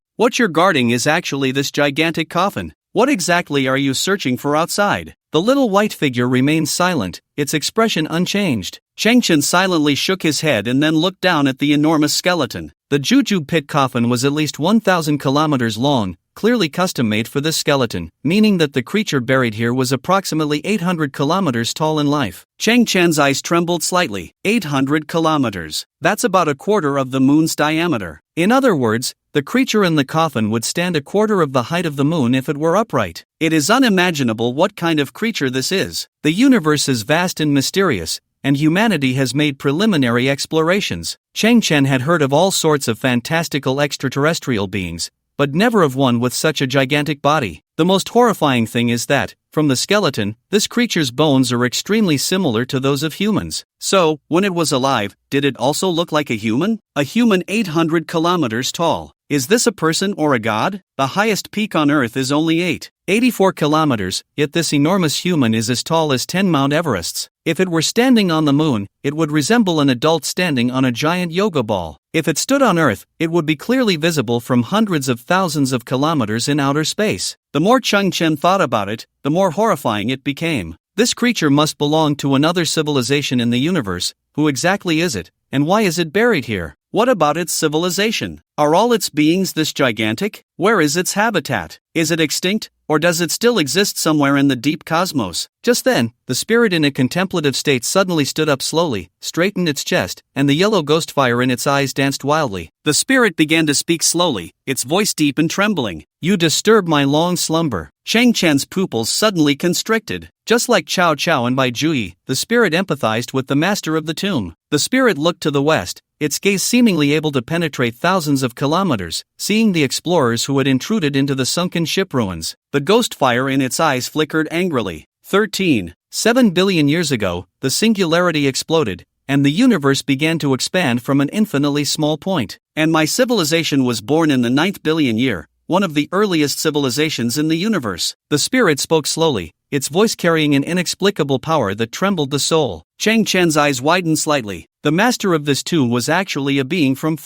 what you're guarding is actually this gigantic coffin. What exactly are you searching for outside? The little white figure remained silent, its expression unchanged. Cheng Chen silently shook his head and then looked down at the enormous skeleton. The juju pit coffin was at least 1,000 kilometers long, clearly custom-made for this skeleton, meaning that the creature buried here was approximately 800 kilometers tall in life. Chang Chen's eyes trembled slightly. 800 kilometers. That's about a quarter of the moon's diameter. In other words, the creature in the coffin would stand a quarter of the height of the moon if it were upright. It is unimaginable what kind of creature this is. The universe is vast and mysterious, and humanity has made preliminary explorations. Chang Chen had heard of all sorts of fantastical extraterrestrial beings, but never of one with such a gigantic body. The most horrifying thing is that, from the skeleton, this creature's bones are extremely similar to those of humans. So, when it was alive, did it also look like a human? A human 800 kilometers tall. Is this a person or a god? The highest peak on Earth is only 84 kilometers, yet this enormous human is as tall as 10 Mount Everests. If it were standing on the moon, it would resemble an adult standing on a giant yoga ball. If it stood on Earth, it would be clearly visible from hundreds of thousands of kilometers in outer space. The more Chang Chen thought about it, the more horrifying it became. This creature must belong to another civilization in the universe. Who exactly is it, and why is it buried here? What about its civilization? Are all its beings this gigantic? Where is its habitat? Is it extinct, or does it still exist somewhere in the deep cosmos? Just then, the spirit in a contemplative state suddenly stood up slowly, straightened its chest, and the yellow ghost fire in its eyes danced wildly. The spirit began to speak slowly, its voice deep and trembling. "You disturb my long slumber." Chang Chen's pupils suddenly constricted. Just like Cao Cao and Bai Jui, the spirit empathized with the master of the tomb. The spirit looked to the west, its gaze seemingly able to penetrate thousands of kilometers, seeing the explorers who had intruded into the sunken ship ruins. The ghost fire in its eyes flickered angrily. 7 billion years ago, the singularity exploded, and the universe began to expand from an infinitely small point. And my civilization was born in the 9th billion year, one of the earliest civilizations in the universe. The spirit spoke slowly, its voice carrying an inexplicable power that trembled the soul. Chang Chen's eyes widened slightly. The master of this tomb was actually a being from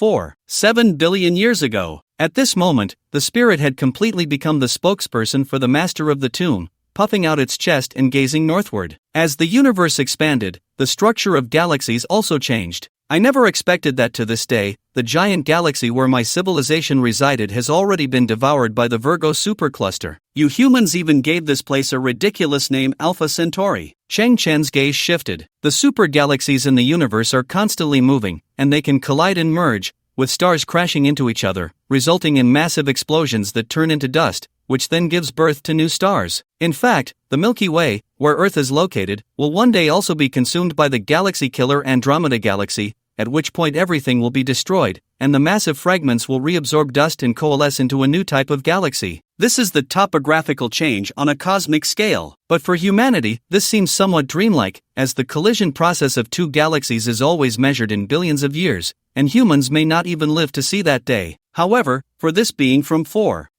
7 billion years ago. At this moment, the spirit had completely become the spokesperson for the master of the tomb, puffing out its chest and gazing northward. As the universe expanded, the structure of galaxies also changed. I never expected that to this day, the giant galaxy where my civilization resided has already been devoured by the Virgo supercluster. You humans even gave this place a ridiculous name, Alpha Centauri. Chang Chen's gaze shifted. The super galaxies in the universe are constantly moving, and they can collide and merge, with stars crashing into each other, resulting in massive explosions that turn into dust, which then gives birth to new stars. In fact, the Milky Way, where Earth is located, will one day also be consumed by the galaxy killer Andromeda Galaxy, at which point everything will be destroyed, and the massive fragments will reabsorb dust and coalesce into a new type of galaxy. This is the topographical change on a cosmic scale. But for humanity, this seems somewhat dreamlike, as the collision process of two galaxies is always measured in billions of years, and humans may not even live to see that day. However, for this being from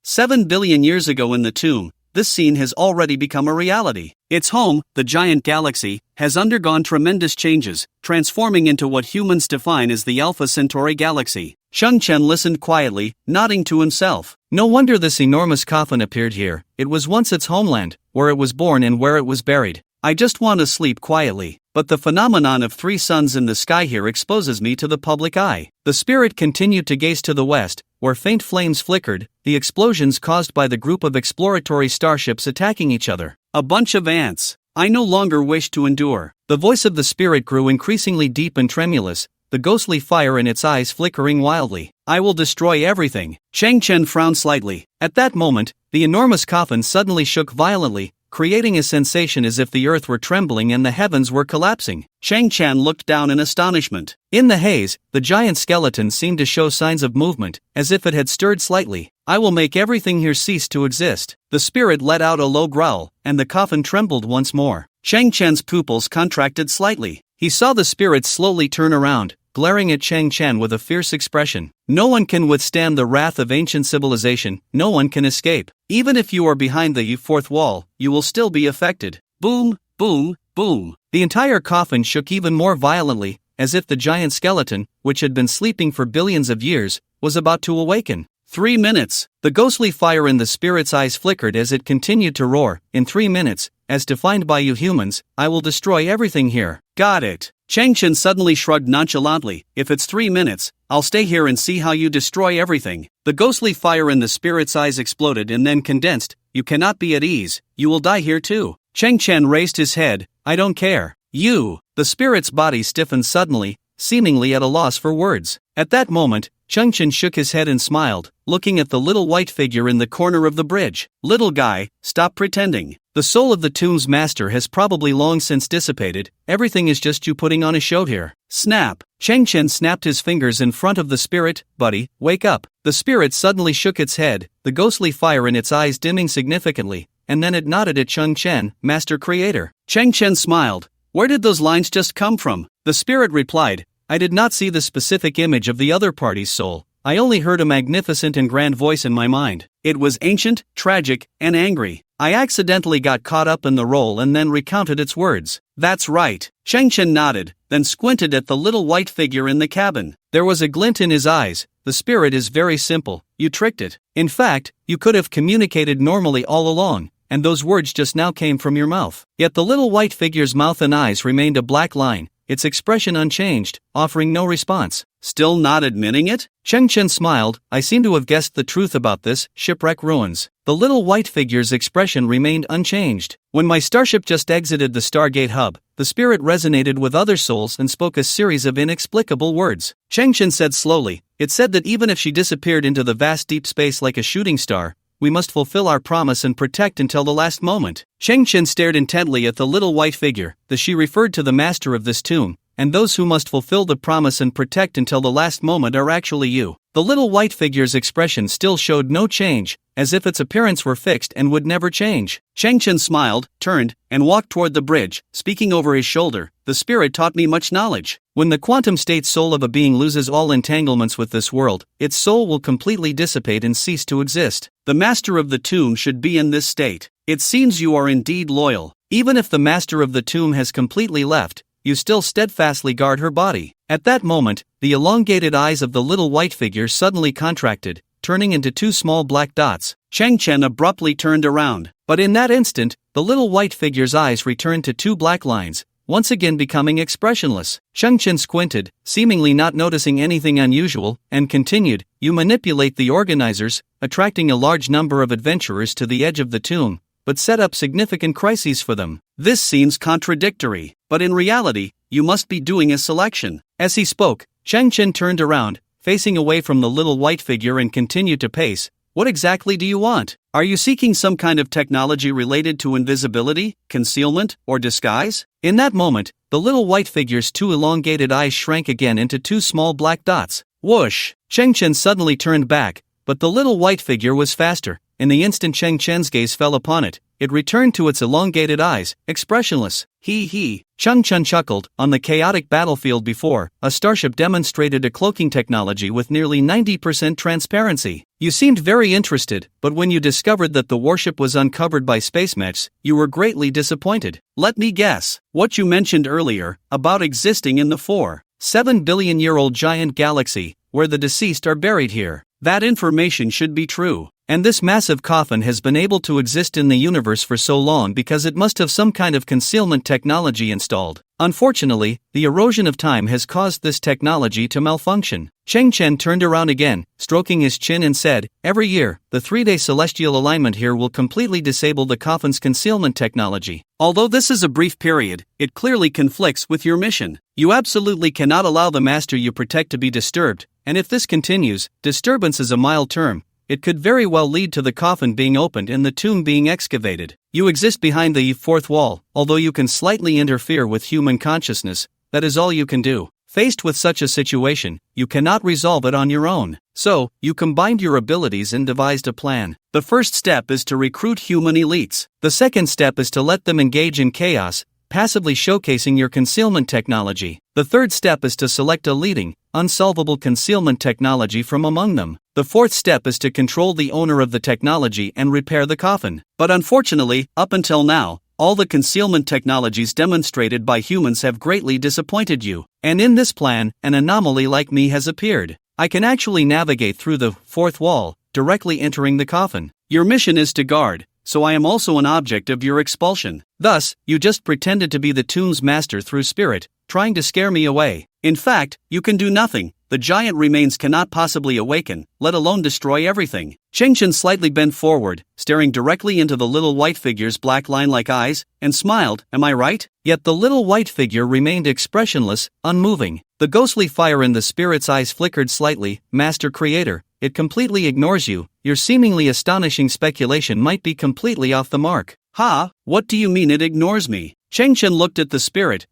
7 billion years ago in the tomb, this scene has already become a reality. Its home, the giant galaxy, has undergone tremendous changes, transforming into what humans define as the Alpha Centauri galaxy. Chang Chen listened quietly, nodding to himself. No wonder this enormous coffin appeared here. It was once its homeland, where it was born and where it was buried. I just want to sleep quietly. But the phenomenon of three suns in the sky here exposes me to the public eye. The spirit continued to gaze to the west, where faint flames flickered, the explosions caused by the group of exploratory starships attacking each other. A bunch of ants. I no longer wish to endure. The voice of the spirit grew increasingly deep and tremulous, the ghostly fire in its eyes flickering wildly. I will destroy everything. Chang Chen frowned slightly. At that moment, the enormous coffin suddenly shook violently, creating a sensation as if the earth were trembling and the heavens were collapsing. Chang Chen looked down in astonishment. In the haze, the giant skeleton seemed to show signs of movement, as if it had stirred slightly. I will make everything here cease to exist. The spirit let out a low growl, and the coffin trembled once more. Chang Chen's pupils contracted slightly. He saw the spirit slowly turn around, glaring at Chang Chen with a fierce expression. No one can withstand the wrath of ancient civilization, no one can escape. Even if you are behind the fourth wall, you will still be affected. Boom, boom, boom. The entire coffin shook even more violently, as if the giant skeleton, which had been sleeping for billions of years, was about to awaken. 3 minutes. The ghostly fire in the spirit's eyes flickered as it continued to roar. In 3 minutes, as defined by you humans, I will destroy everything here. Got it. Chang Chen suddenly shrugged nonchalantly. If it's 3 minutes, I'll stay here and see how you destroy everything. The ghostly fire in the spirit's eyes exploded and then condensed. You cannot be at ease, you will die here too. Cheng Chen raised his head. I don't care. You. The spirit's body stiffened suddenly, seemingly at a loss for words. At that moment, Cheng Chen shook his head and smiled, looking at the little white figure in the corner of the bridge. Little guy, stop pretending. The soul of the tomb's master has probably long since dissipated. Everything is just you putting on a show here. Snap. Cheng Chen snapped his fingers in front of the spirit. Buddy, wake up. The spirit suddenly shook its head, the ghostly fire in its eyes dimming significantly, and then it nodded at Cheng Chen, master creator. Cheng Chen smiled. Where did those lines just come from? The spirit replied, I did not see the specific image of the other party's soul. I only heard a magnificent and grand voice in my mind. It was ancient, tragic, and angry. I accidentally got caught up in the role and then recounted its words. That's right. Cheng Chen nodded, then squinted at the little white figure in the cabin. There was a glint in his eyes. The spirit is very simple. You tricked it. In fact, you could have communicated normally all along, and those words just now came from your mouth. Yet the little white figure's mouth and eyes remained a black line, its expression unchanged, offering no response. Still not admitting it? Cheng Chen smiled. I seem to have guessed the truth about this, shipwreck ruins. The little white figure's expression remained unchanged. When my starship just exited the Stargate hub, the spirit resonated with other souls and spoke a series of inexplicable words. Cheng Chen said slowly, it said that even if she disappeared into the vast deep space like a shooting star, we must fulfill our promise and protect until the last moment. Cheng Chen stared intently at the little white figure. She referred to the master of this tomb, and those who must fulfill the promise and protect until the last moment are actually you. The little white figure's expression still showed no change, as if its appearance were fixed and would never change. Cheng Chen smiled, turned, and walked toward the bridge, speaking over his shoulder. The spirit taught me much knowledge. When the quantum state soul of a being loses all entanglements with this world, its soul will completely dissipate and cease to exist. The master of the tomb should be in this state. It seems you are indeed loyal. Even if the master of the tomb has completely left, you still steadfastly guard her body. At that moment, the elongated eyes of the little white figure suddenly contracted, turning into two small black dots. Cheng Chen abruptly turned around. But in that instant, the little white figure's eyes returned to two black lines, once again becoming expressionless. Cheng Chen squinted, seemingly not noticing anything unusual, and continued, you manipulate the organizers, attracting a large number of adventurers to the edge of the tomb, but set up significant crises for them. This seems contradictory, but in reality, you must be doing a selection. As he spoke, Cheng Chen turned around, facing away from the little white figure and continued to pace. What exactly do you want? Are you seeking some kind of technology related to invisibility, concealment, or disguise? In that moment, the little white figure's two elongated eyes shrank again into two small black dots. Whoosh! Cheng Chen suddenly turned back, but the little white figure was faster. In the instant Cheng Chen's gaze fell upon it, it returned to its elongated eyes, expressionless. He. Cheng Chen chuckled. On the chaotic battlefield before, a starship demonstrated a cloaking technology with nearly 90% transparency. You seemed very interested, but when you discovered that the warship was uncovered by space mechs, you were greatly disappointed. Let me guess. What you mentioned earlier, about existing in the 4.7 billion-year-old giant galaxy, where the deceased are buried here. That information should be true. And this massive coffin has been able to exist in the universe for so long because it must have some kind of concealment technology installed. Unfortunately, the erosion of time has caused this technology to malfunction. Cheng Chen turned around again, stroking his chin and said, every year, the 3-day celestial alignment here will completely disable the coffin's concealment technology. Although this is a brief period, it clearly conflicts with your mission. You absolutely cannot allow the master you protect to be disturbed, and if this continues, disturbance is a mild term. It could very well lead to the coffin being opened and the tomb being excavated. You exist behind the fourth wall, although you can slightly interfere with human consciousness, that is all you can do. Faced with such a situation, you cannot resolve it on your own. So, you combined your abilities and devised a plan. The first step is to recruit human elites. The second step is to let them engage in chaos, passively showcasing your concealment technology. The third step is to select a leading, unsolvable concealment technology from among them. The fourth step is to control the owner of the technology and repair the coffin. But unfortunately, up until now, all the concealment technologies demonstrated by humans have greatly disappointed you. And in this plan, an anomaly like me has appeared. I can actually navigate through the fourth wall, directly entering the coffin. Your mission is to guard, so I am also an object of your expulsion. Thus, you just pretended to be the tomb's master through spirit, trying to scare me away. In fact, you can do nothing. the giant remains cannot possibly awaken, let alone destroy everything. Chengchen slightly bent forward, staring directly into the little white figure's black line-like eyes, and smiled, am I right? Yet the little white figure remained expressionless, unmoving. The ghostly fire in the spirit's eyes flickered slightly. Master Creator, it completely ignores you. Your seemingly astonishing speculation might be completely off the mark. Ha, what do you mean it ignores me? Chengchen looked at the spirit.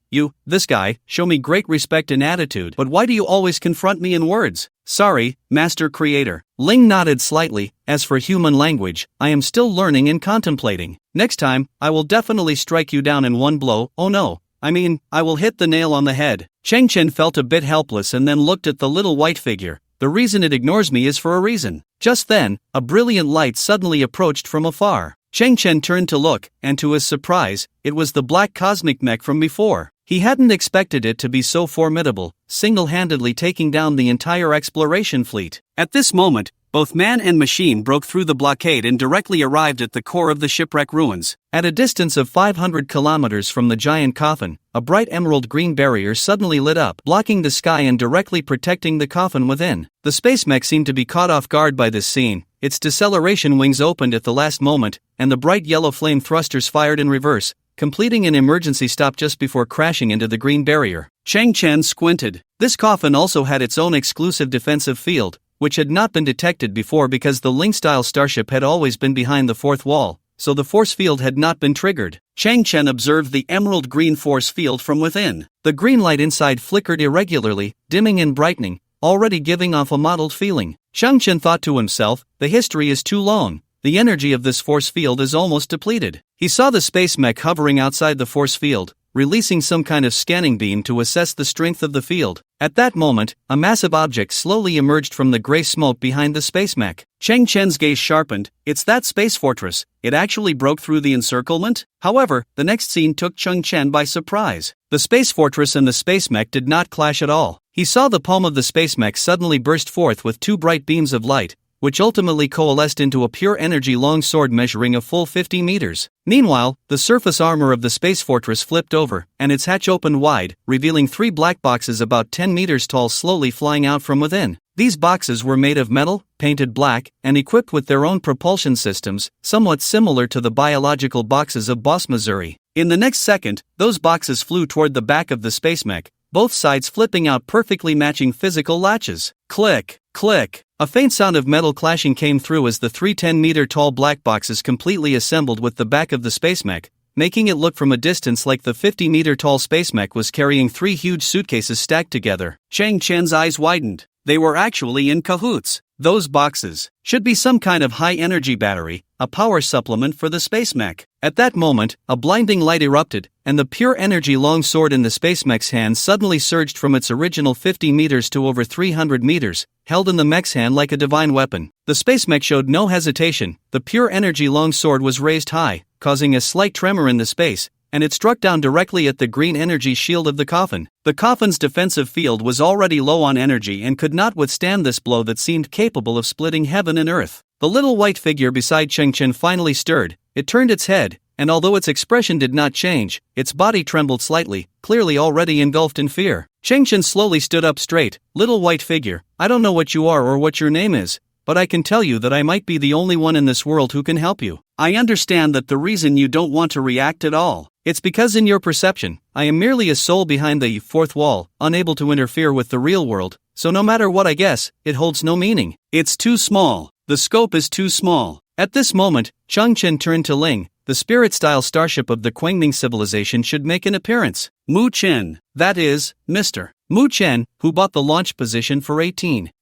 This guy, show me great respect and attitude, but why do you always confront me in words? Sorry, Master Creator. Ling nodded slightly. As for human language, I am still learning and contemplating. Next time, I will definitely strike you down in one blow. Oh no, I will hit the nail on the head. Chengchen felt a bit helpless and then looked at the little white figure. The reason it ignores me is for a reason. Just then, a brilliant light suddenly approached from afar. Chengchen turned to look, and to his surprise, it was the black cosmic mech from before. He hadn't expected it to be so formidable, single-handedly taking down the entire exploration fleet. At this moment, both man and machine broke through the blockade and directly arrived at the core of the shipwreck ruins. At a distance of 500 kilometers from the giant coffin, a bright emerald green barrier suddenly lit up, blocking the sky and directly protecting the coffin within. The space mech seemed to be caught off guard by this scene. Its deceleration wings opened at the last moment, and the bright yellow flame thrusters fired in reverse, completing an emergency stop just before crashing into the green barrier. Chengchen squinted. This coffin also had its own exclusive defensive field, which had not been detected before because the Ling-style starship had always been behind the fourth wall, so the force field had not been triggered. Chengchen observed the emerald green force field from within. The green light inside flickered irregularly, dimming and brightening, already giving off a mottled feeling. Chengchen thought to himself, the history is too long. The energy of this force field is almost depleted. He saw the space mech hovering outside the force field, releasing some kind of scanning beam to assess the strength of the field. At that moment, a massive object slowly emerged from the gray smoke behind the space mech. Chengchen's gaze sharpened. It's that space fortress. It actually broke through the encirclement? However, the next scene took Chengchen by surprise. The space fortress and the space mech did not clash at all. He saw the palm of the space mech suddenly burst forth with two bright beams of light, which ultimately coalesced into a pure energy longsword measuring a full 50 meters. Meanwhile, the surface armor of the space fortress flipped over, and its hatch opened wide, revealing three black boxes about 10 meters tall slowly flying out from within. These boxes were made of metal, painted black, and equipped with their own propulsion systems, somewhat similar to the biological boxes of Boss Missouri. In the next second, those boxes flew toward the back of the space mech, both sides flipping out perfectly matching physical latches. Click, click. A faint sound of metal clashing came through as the three 10-meter-tall black boxes completely assembled with the back of the space mech, making it look from a distance like the 50-meter-tall space mech was carrying three huge suitcases stacked together. Chengchen's eyes widened. They were actually in cahoots. Those boxes should be some kind of high-energy battery, a power supplement for the space mech. At that moment, a blinding light erupted, and the pure energy longsword in the space mech's hand suddenly surged from its original 50 meters to over 300 meters, held in the mech's hand like a divine weapon. The space mech showed no hesitation. The pure energy longsword was raised high, causing a slight tremor in the space, and it struck down directly at the green energy shield of the coffin. The coffin's defensive field was already low on energy and could not withstand this blow that seemed capable of splitting heaven and earth. The little white figure beside Chengchen finally stirred. It turned its head, and although its expression did not change, its body trembled slightly, clearly already engulfed in fear. Chengchen slowly stood up straight. Little white figure, I don't know what you are or what your name is, but I can tell you that I might be the only one in this world who can help you. I understand that the reason you don't want to react at all, it's because in your perception, I am merely a soul behind the fourth wall, unable to interfere with the real world, so no matter what I guess, it holds no meaning. It's too small. The scope is too small. At this moment, Chengchen turned to Ling. The spirit-style starship of the Quangning civilization should make an appearance. Mu Chen, that is, Mr. Mu Chen, who bought the launch position for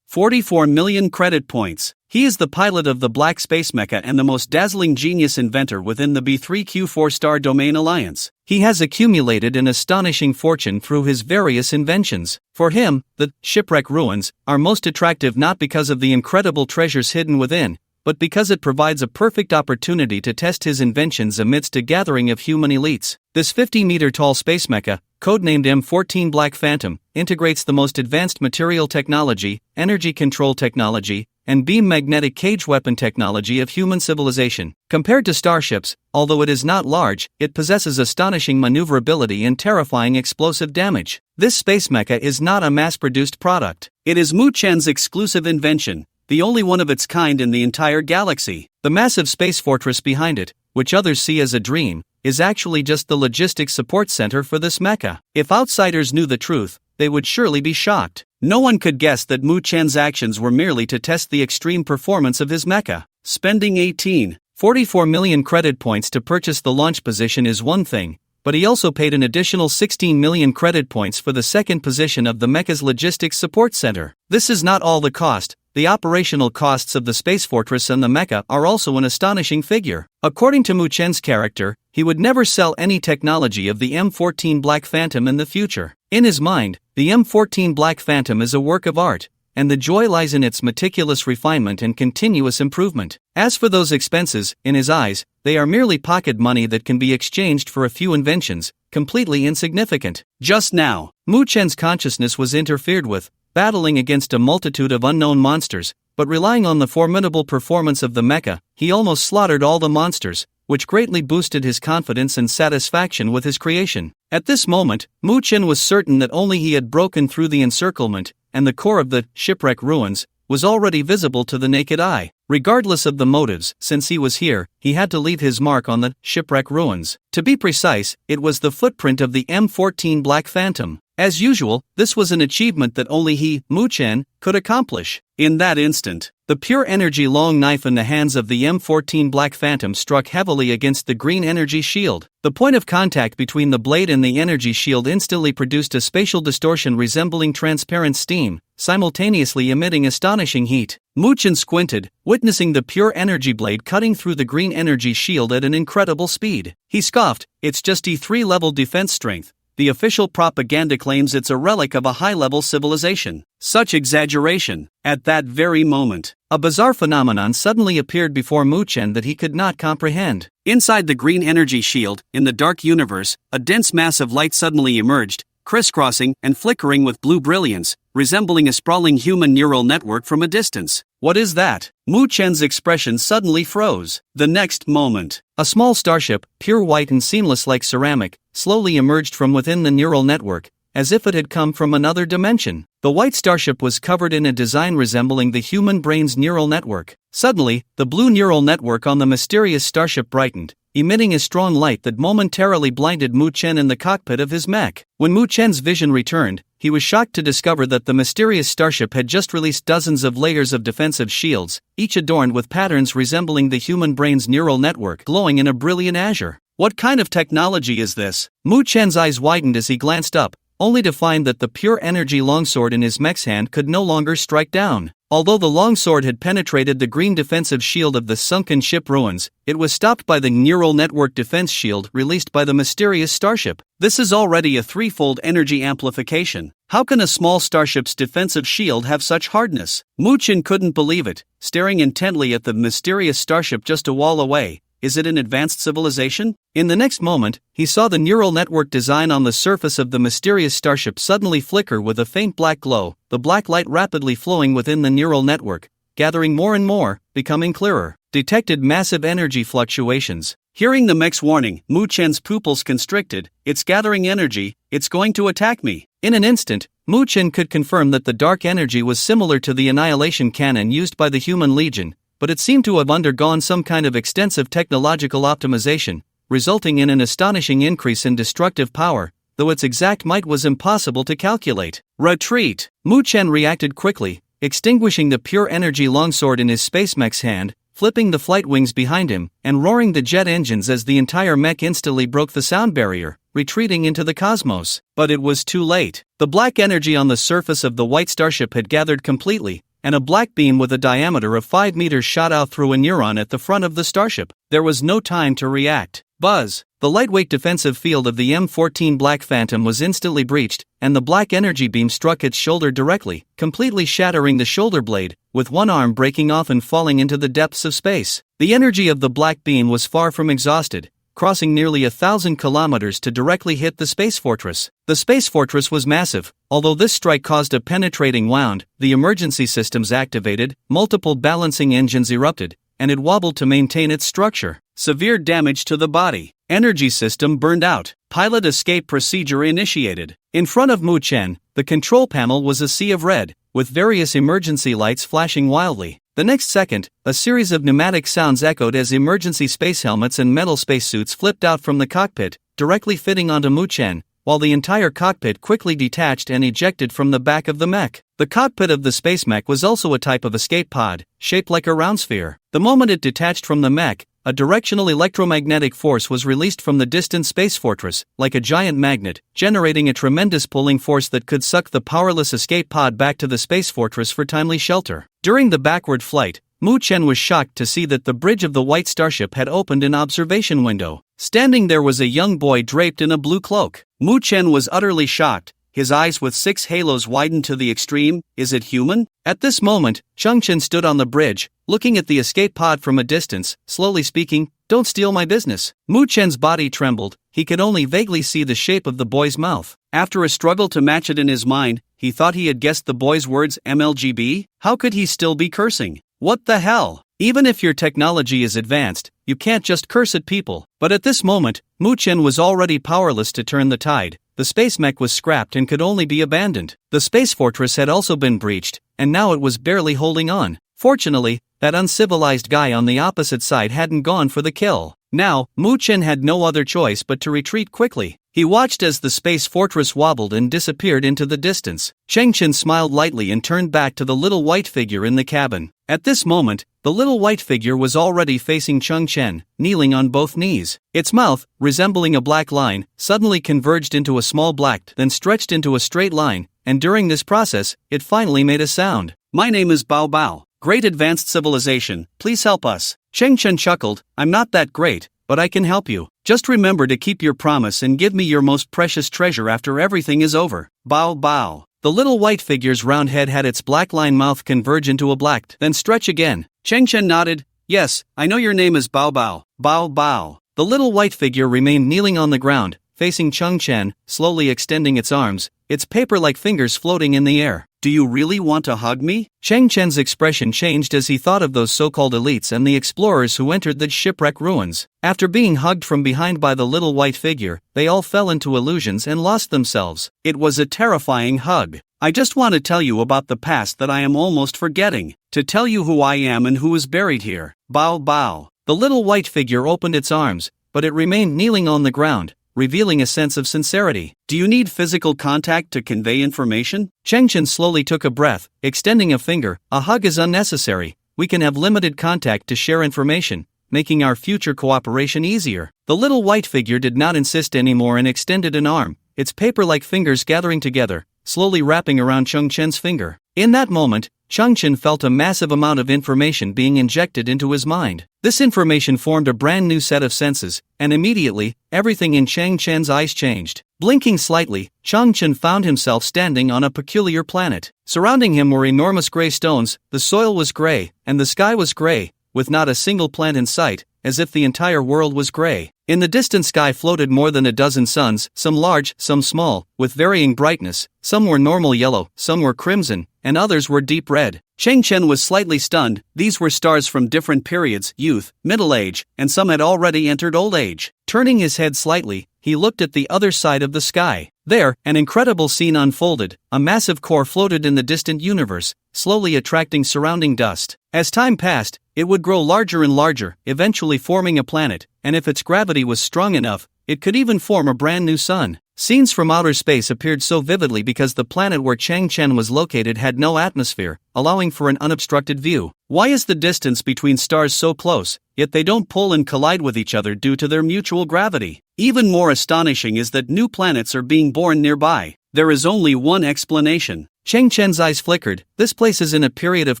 44 million credit points. He is the pilot of the Black Space Mecha and the most dazzling genius inventor within the B3Q4 Star Domain Alliance. He has accumulated an astonishing fortune through his various inventions. For him, the shipwreck ruins are most attractive not because of the incredible treasures hidden within, but because it provides a perfect opportunity to test his inventions amidst a gathering of human elites. This 50-meter-tall space mecha, codenamed M14 Black Phantom, integrates the most advanced material technology, energy control technology, and beam magnetic cage weapon technology of human civilization. Compared to starships, although it is not large, it possesses astonishing maneuverability and terrifying explosive damage. This space mecha is not a mass-produced product. It is Mu Chen's exclusive invention, the only one of its kind in the entire galaxy. The massive space fortress behind it, which others see as a dream, is actually just the logistics support center for this mecha. If outsiders knew the truth, they would surely be shocked. No one could guess that Mu Chen's actions were merely to test the extreme performance of his mecha. Spending 18.44 million credit points to purchase the launch position is one thing, but he also paid an additional 16 million credit points for the second position of the mecha's logistics support center. This is not all the cost. The operational costs of the Space Fortress and the mecha are also an astonishing figure. According to Mu Chen's character, he would never sell any technology of the M14 Black Phantom in the future. In his mind, the M14 Black Phantom is a work of art, and the joy lies in its meticulous refinement and continuous improvement. As for those expenses, in his eyes, they are merely pocket money that can be exchanged for a few inventions, completely insignificant. Just now, Mu Chen's consciousness was interfered with, battling against a multitude of unknown monsters, but relying on the formidable performance of the mecha, he almost slaughtered all the monsters, which greatly boosted his confidence and satisfaction with his creation. At this moment, Mu Chen was certain that only he had broken through the encirclement, and the core of the shipwreck ruins was already visible to the naked eye. Regardless of the motives, since he was here, he had to leave his mark on the shipwreck ruins. To be precise, it was the footprint of the M14 Black Phantom. As usual, this was an achievement that only he, Mu Chen, could accomplish. In that instant, the pure energy long knife in the hands of the M14 Black Phantom struck heavily against the green energy shield. The point of contact between the blade and the energy shield instantly produced a spatial distortion resembling transparent steam, simultaneously emitting astonishing heat. Mu Chen squinted, witnessing the pure energy blade cutting through the green energy shield at an incredible speed. He scoffed, "It's just E3 level defense strength. The official propaganda claims it's a relic of a high-level civilization." Such exaggeration. At that very moment, a bizarre phenomenon suddenly appeared before Mu Chen that he could not comprehend. Inside the green energy shield, in the dark universe, a dense mass of light suddenly emerged, crisscrossing and flickering with blue brilliance, resembling a sprawling human neural network from a distance. "What is that?" Mu Chen's expression suddenly froze. The next moment, a small starship, pure white and seamless like ceramic, slowly emerged from within the neural network, as if it had come from another dimension. The white starship was covered in a design resembling the human brain's neural network. Suddenly, the blue neural network on the mysterious starship brightened, emitting a strong light that momentarily blinded Mu Chen in the cockpit of his mech. When Mu Chen's vision returned, he was shocked to discover that the mysterious starship had just released dozens of layers of defensive shields, each adorned with patterns resembling the human brain's neural network glowing in a brilliant azure. What kind of technology is this? Mu Chen's eyes widened as he glanced up, only to find that the pure energy longsword in his mech's hand could no longer strike down. Although the longsword had penetrated the green defensive shield of the sunken ship ruins, it was stopped by the neural network defense shield released by the mysterious starship. This is already a threefold energy amplification. How can a small starship's defensive shield have such hardness? Mu Chen couldn't believe it, staring intently at the mysterious starship just a wall away. Is it an advanced civilization? In the next moment, he saw the neural network design on the surface of the mysterious starship suddenly flicker with a faint black glow, the black light rapidly flowing within the neural network, gathering more and more, becoming clearer. Detected massive energy fluctuations. Hearing the mech's warning, Mu Chen's pupils constricted. "It's gathering energy, it's going to attack me." In an instant, Mu Chen could confirm that the dark energy was similar to the annihilation cannon used by the human legion, but it seemed to have undergone some kind of extensive technological optimization, resulting in an astonishing increase in destructive power, though its exact might was impossible to calculate. Retreat! Mu Chen reacted quickly, extinguishing the pure energy longsword in his space mech's hand, flipping the flight wings behind him, and roaring the jet engines as the entire mech instantly broke the sound barrier, retreating into the cosmos. But it was too late. The black energy on the surface of the white starship had gathered completely, and a black beam with a diameter of 5 meters shot out through a neuron at the front of the starship. There was no time to react. Buzz! The lightweight defensive field of the M14 Black Phantom was instantly breached, and the black energy beam struck its shoulder directly, completely shattering the shoulder blade, with one arm breaking off and falling into the depths of space. The energy of the black beam was far from exhausted. crossing nearly 1,000 kilometers to directly hit the space fortress. The space fortress was massive. Although this strike caused a penetrating wound, the emergency systems activated, multiple balancing engines erupted, and it wobbled to maintain its structure. Severe damage to the body. Energy system burned out. Pilot escape procedure initiated. In front of Mu Chen, the control panel was a sea of red, with various emergency lights flashing wildly. The next second, a series of pneumatic sounds echoed as emergency space helmets and metal spacesuits flipped out from the cockpit, directly fitting onto Mu Chen, while the entire cockpit quickly detached and ejected from the back of the mech. The cockpit of the space mech was also a type of escape pod, shaped like a round sphere. The moment it detached from the mech, a directional electromagnetic force was released from the distant space fortress, like a giant magnet, generating a tremendous pulling force that could suck the powerless escape pod back to the space fortress for timely shelter. During the backward flight, Mu Chen was shocked to see that the bridge of the white starship had opened an observation window. Standing there was a young boy draped in a blue cloak. Mu Chen was utterly shocked. His eyes with 6 halos widened to the extreme. Is it human? At this moment, Changchen stood on the bridge, looking at the escape pod from a distance, slowly speaking, "Don't steal my business." Mu Chen's body trembled. He could only vaguely see the shape of the boy's mouth. After a struggle to match it in his mind, he thought he had guessed the boy's words MLGB. How could he still be cursing? What the hell? Even if your technology is advanced, you can't just curse at people. But at this moment, Mu Chen was already powerless to turn the tide. The space mech was scrapped and could only be abandoned. The space fortress had also been breached, and now it was barely holding on. Fortunately, that uncivilized guy on the opposite side hadn't gone for the kill. Now, Mu Chen had no other choice but to retreat quickly. He watched as the space fortress wobbled and disappeared into the distance. Changchen smiled lightly and turned back to the little white figure in the cabin. At this moment, the little white figure was already facing Changchen, kneeling on both knees. Its mouth, resembling a black line, suddenly converged into a small black, then stretched into a straight line, and during this process, it finally made a sound. "My name is Bao Bao. Great advanced civilization, please help us." Changchen chuckled, "I'm not that great, but I can help you. Just remember to keep your promise and give me your most precious treasure after everything is over." Bao Bao. The little white figure's round head had its black line mouth converge into a black, then stretch again. Changchen nodded. "Yes, I know your name is Bao Bao." Bao Bao. The little white figure remained kneeling on the ground, facing Changchen, slowly extending its arms, its paper-like fingers floating in the air. "Do you really want to hug me?" Changchen's expression changed as he thought of those so-called elites and the explorers who entered the shipwreck ruins. After being hugged from behind by the little white figure, they all fell into illusions and lost themselves. It was a terrifying hug. "I just want to tell you about the past that I am almost forgetting. To tell you who I am and who is buried here." Bao Bao. The little white figure opened its arms, but it remained kneeling on the ground, revealing a sense of sincerity. "Do you need physical contact to convey information?" Changchen slowly took a breath, extending a finger. "A hug is unnecessary. We can have limited contact to share information, making our future cooperation easier." The little white figure did not insist anymore and extended an arm, its paper-like fingers gathering together, slowly wrapping around Changchen's finger. In that moment, Changchen felt a massive amount of information being injected into his mind. This information formed a brand new set of senses, and immediately, everything in Changchen's eyes changed. Blinking slightly, Changchen found himself standing on a peculiar planet. Surrounding him were enormous gray stones, the soil was gray, and the sky was gray, with not a single plant in sight, as if the entire world was gray. In the distant sky floated more than a dozen suns, some large, some small, with varying brightness. Some were normal yellow, some were crimson, and others were deep red. Changchen was slightly stunned. These were stars from different periods, youth, middle age, and some had already entered old age. Turning his head slightly, he looked at the other side of the sky. There, an incredible scene unfolded. A massive core floated in the distant universe, slowly attracting surrounding dust. As time passed, it would grow larger and larger, eventually forming a planet, and if its gravity was strong enough, it could even form a brand new sun. Scenes from outer space appeared so vividly because the planet where Changchen was located had no atmosphere, allowing for an unobstructed view. Why is the distance between stars so close, yet they don't pull and collide with each other due to their mutual gravity? Even more astonishing is that new planets are being born nearby. There is only one explanation. Changchen's eyes flickered. This place is in a period of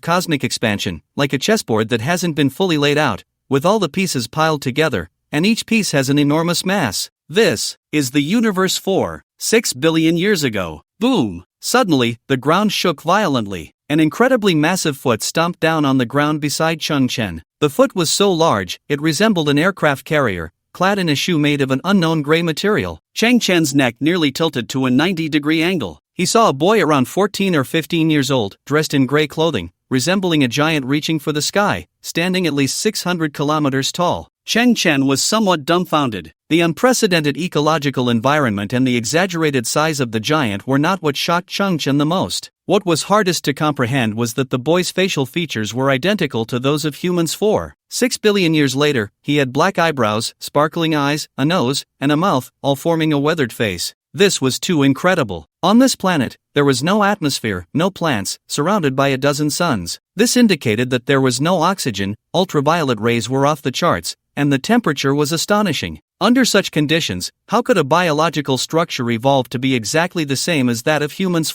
cosmic expansion, like a chessboard that hasn't been fully laid out, with all the pieces piled together, and each piece has an enormous mass. This is the universe 6 billion years ago. Boom! Suddenly, the ground shook violently. An incredibly massive foot stomped down on the ground beside Changchen. The foot was so large, it resembled an aircraft carrier, clad in a shoe made of an unknown gray material. Chang Chen's neck nearly tilted to a 90-degree angle. He saw a boy around 14 or 15 years old, dressed in gray clothing, resembling a giant reaching for the sky, standing at least 600 kilometers tall. Chang Chen was somewhat dumbfounded. The unprecedented ecological environment and the exaggerated size of the giant were not what shocked Chang Chen the most. What was hardest to comprehend was that the boy's facial features were identical to those of humans 6 billion years later. He had black eyebrows, sparkling eyes, a nose, and a mouth, all forming a weathered face. This was too incredible. On this planet, there was no atmosphere, no plants, surrounded by a dozen suns. This indicated that there was no oxygen, ultraviolet rays were off the charts, and the temperature was astonishing. Under such conditions, how could a biological structure evolve to be exactly the same as that of humans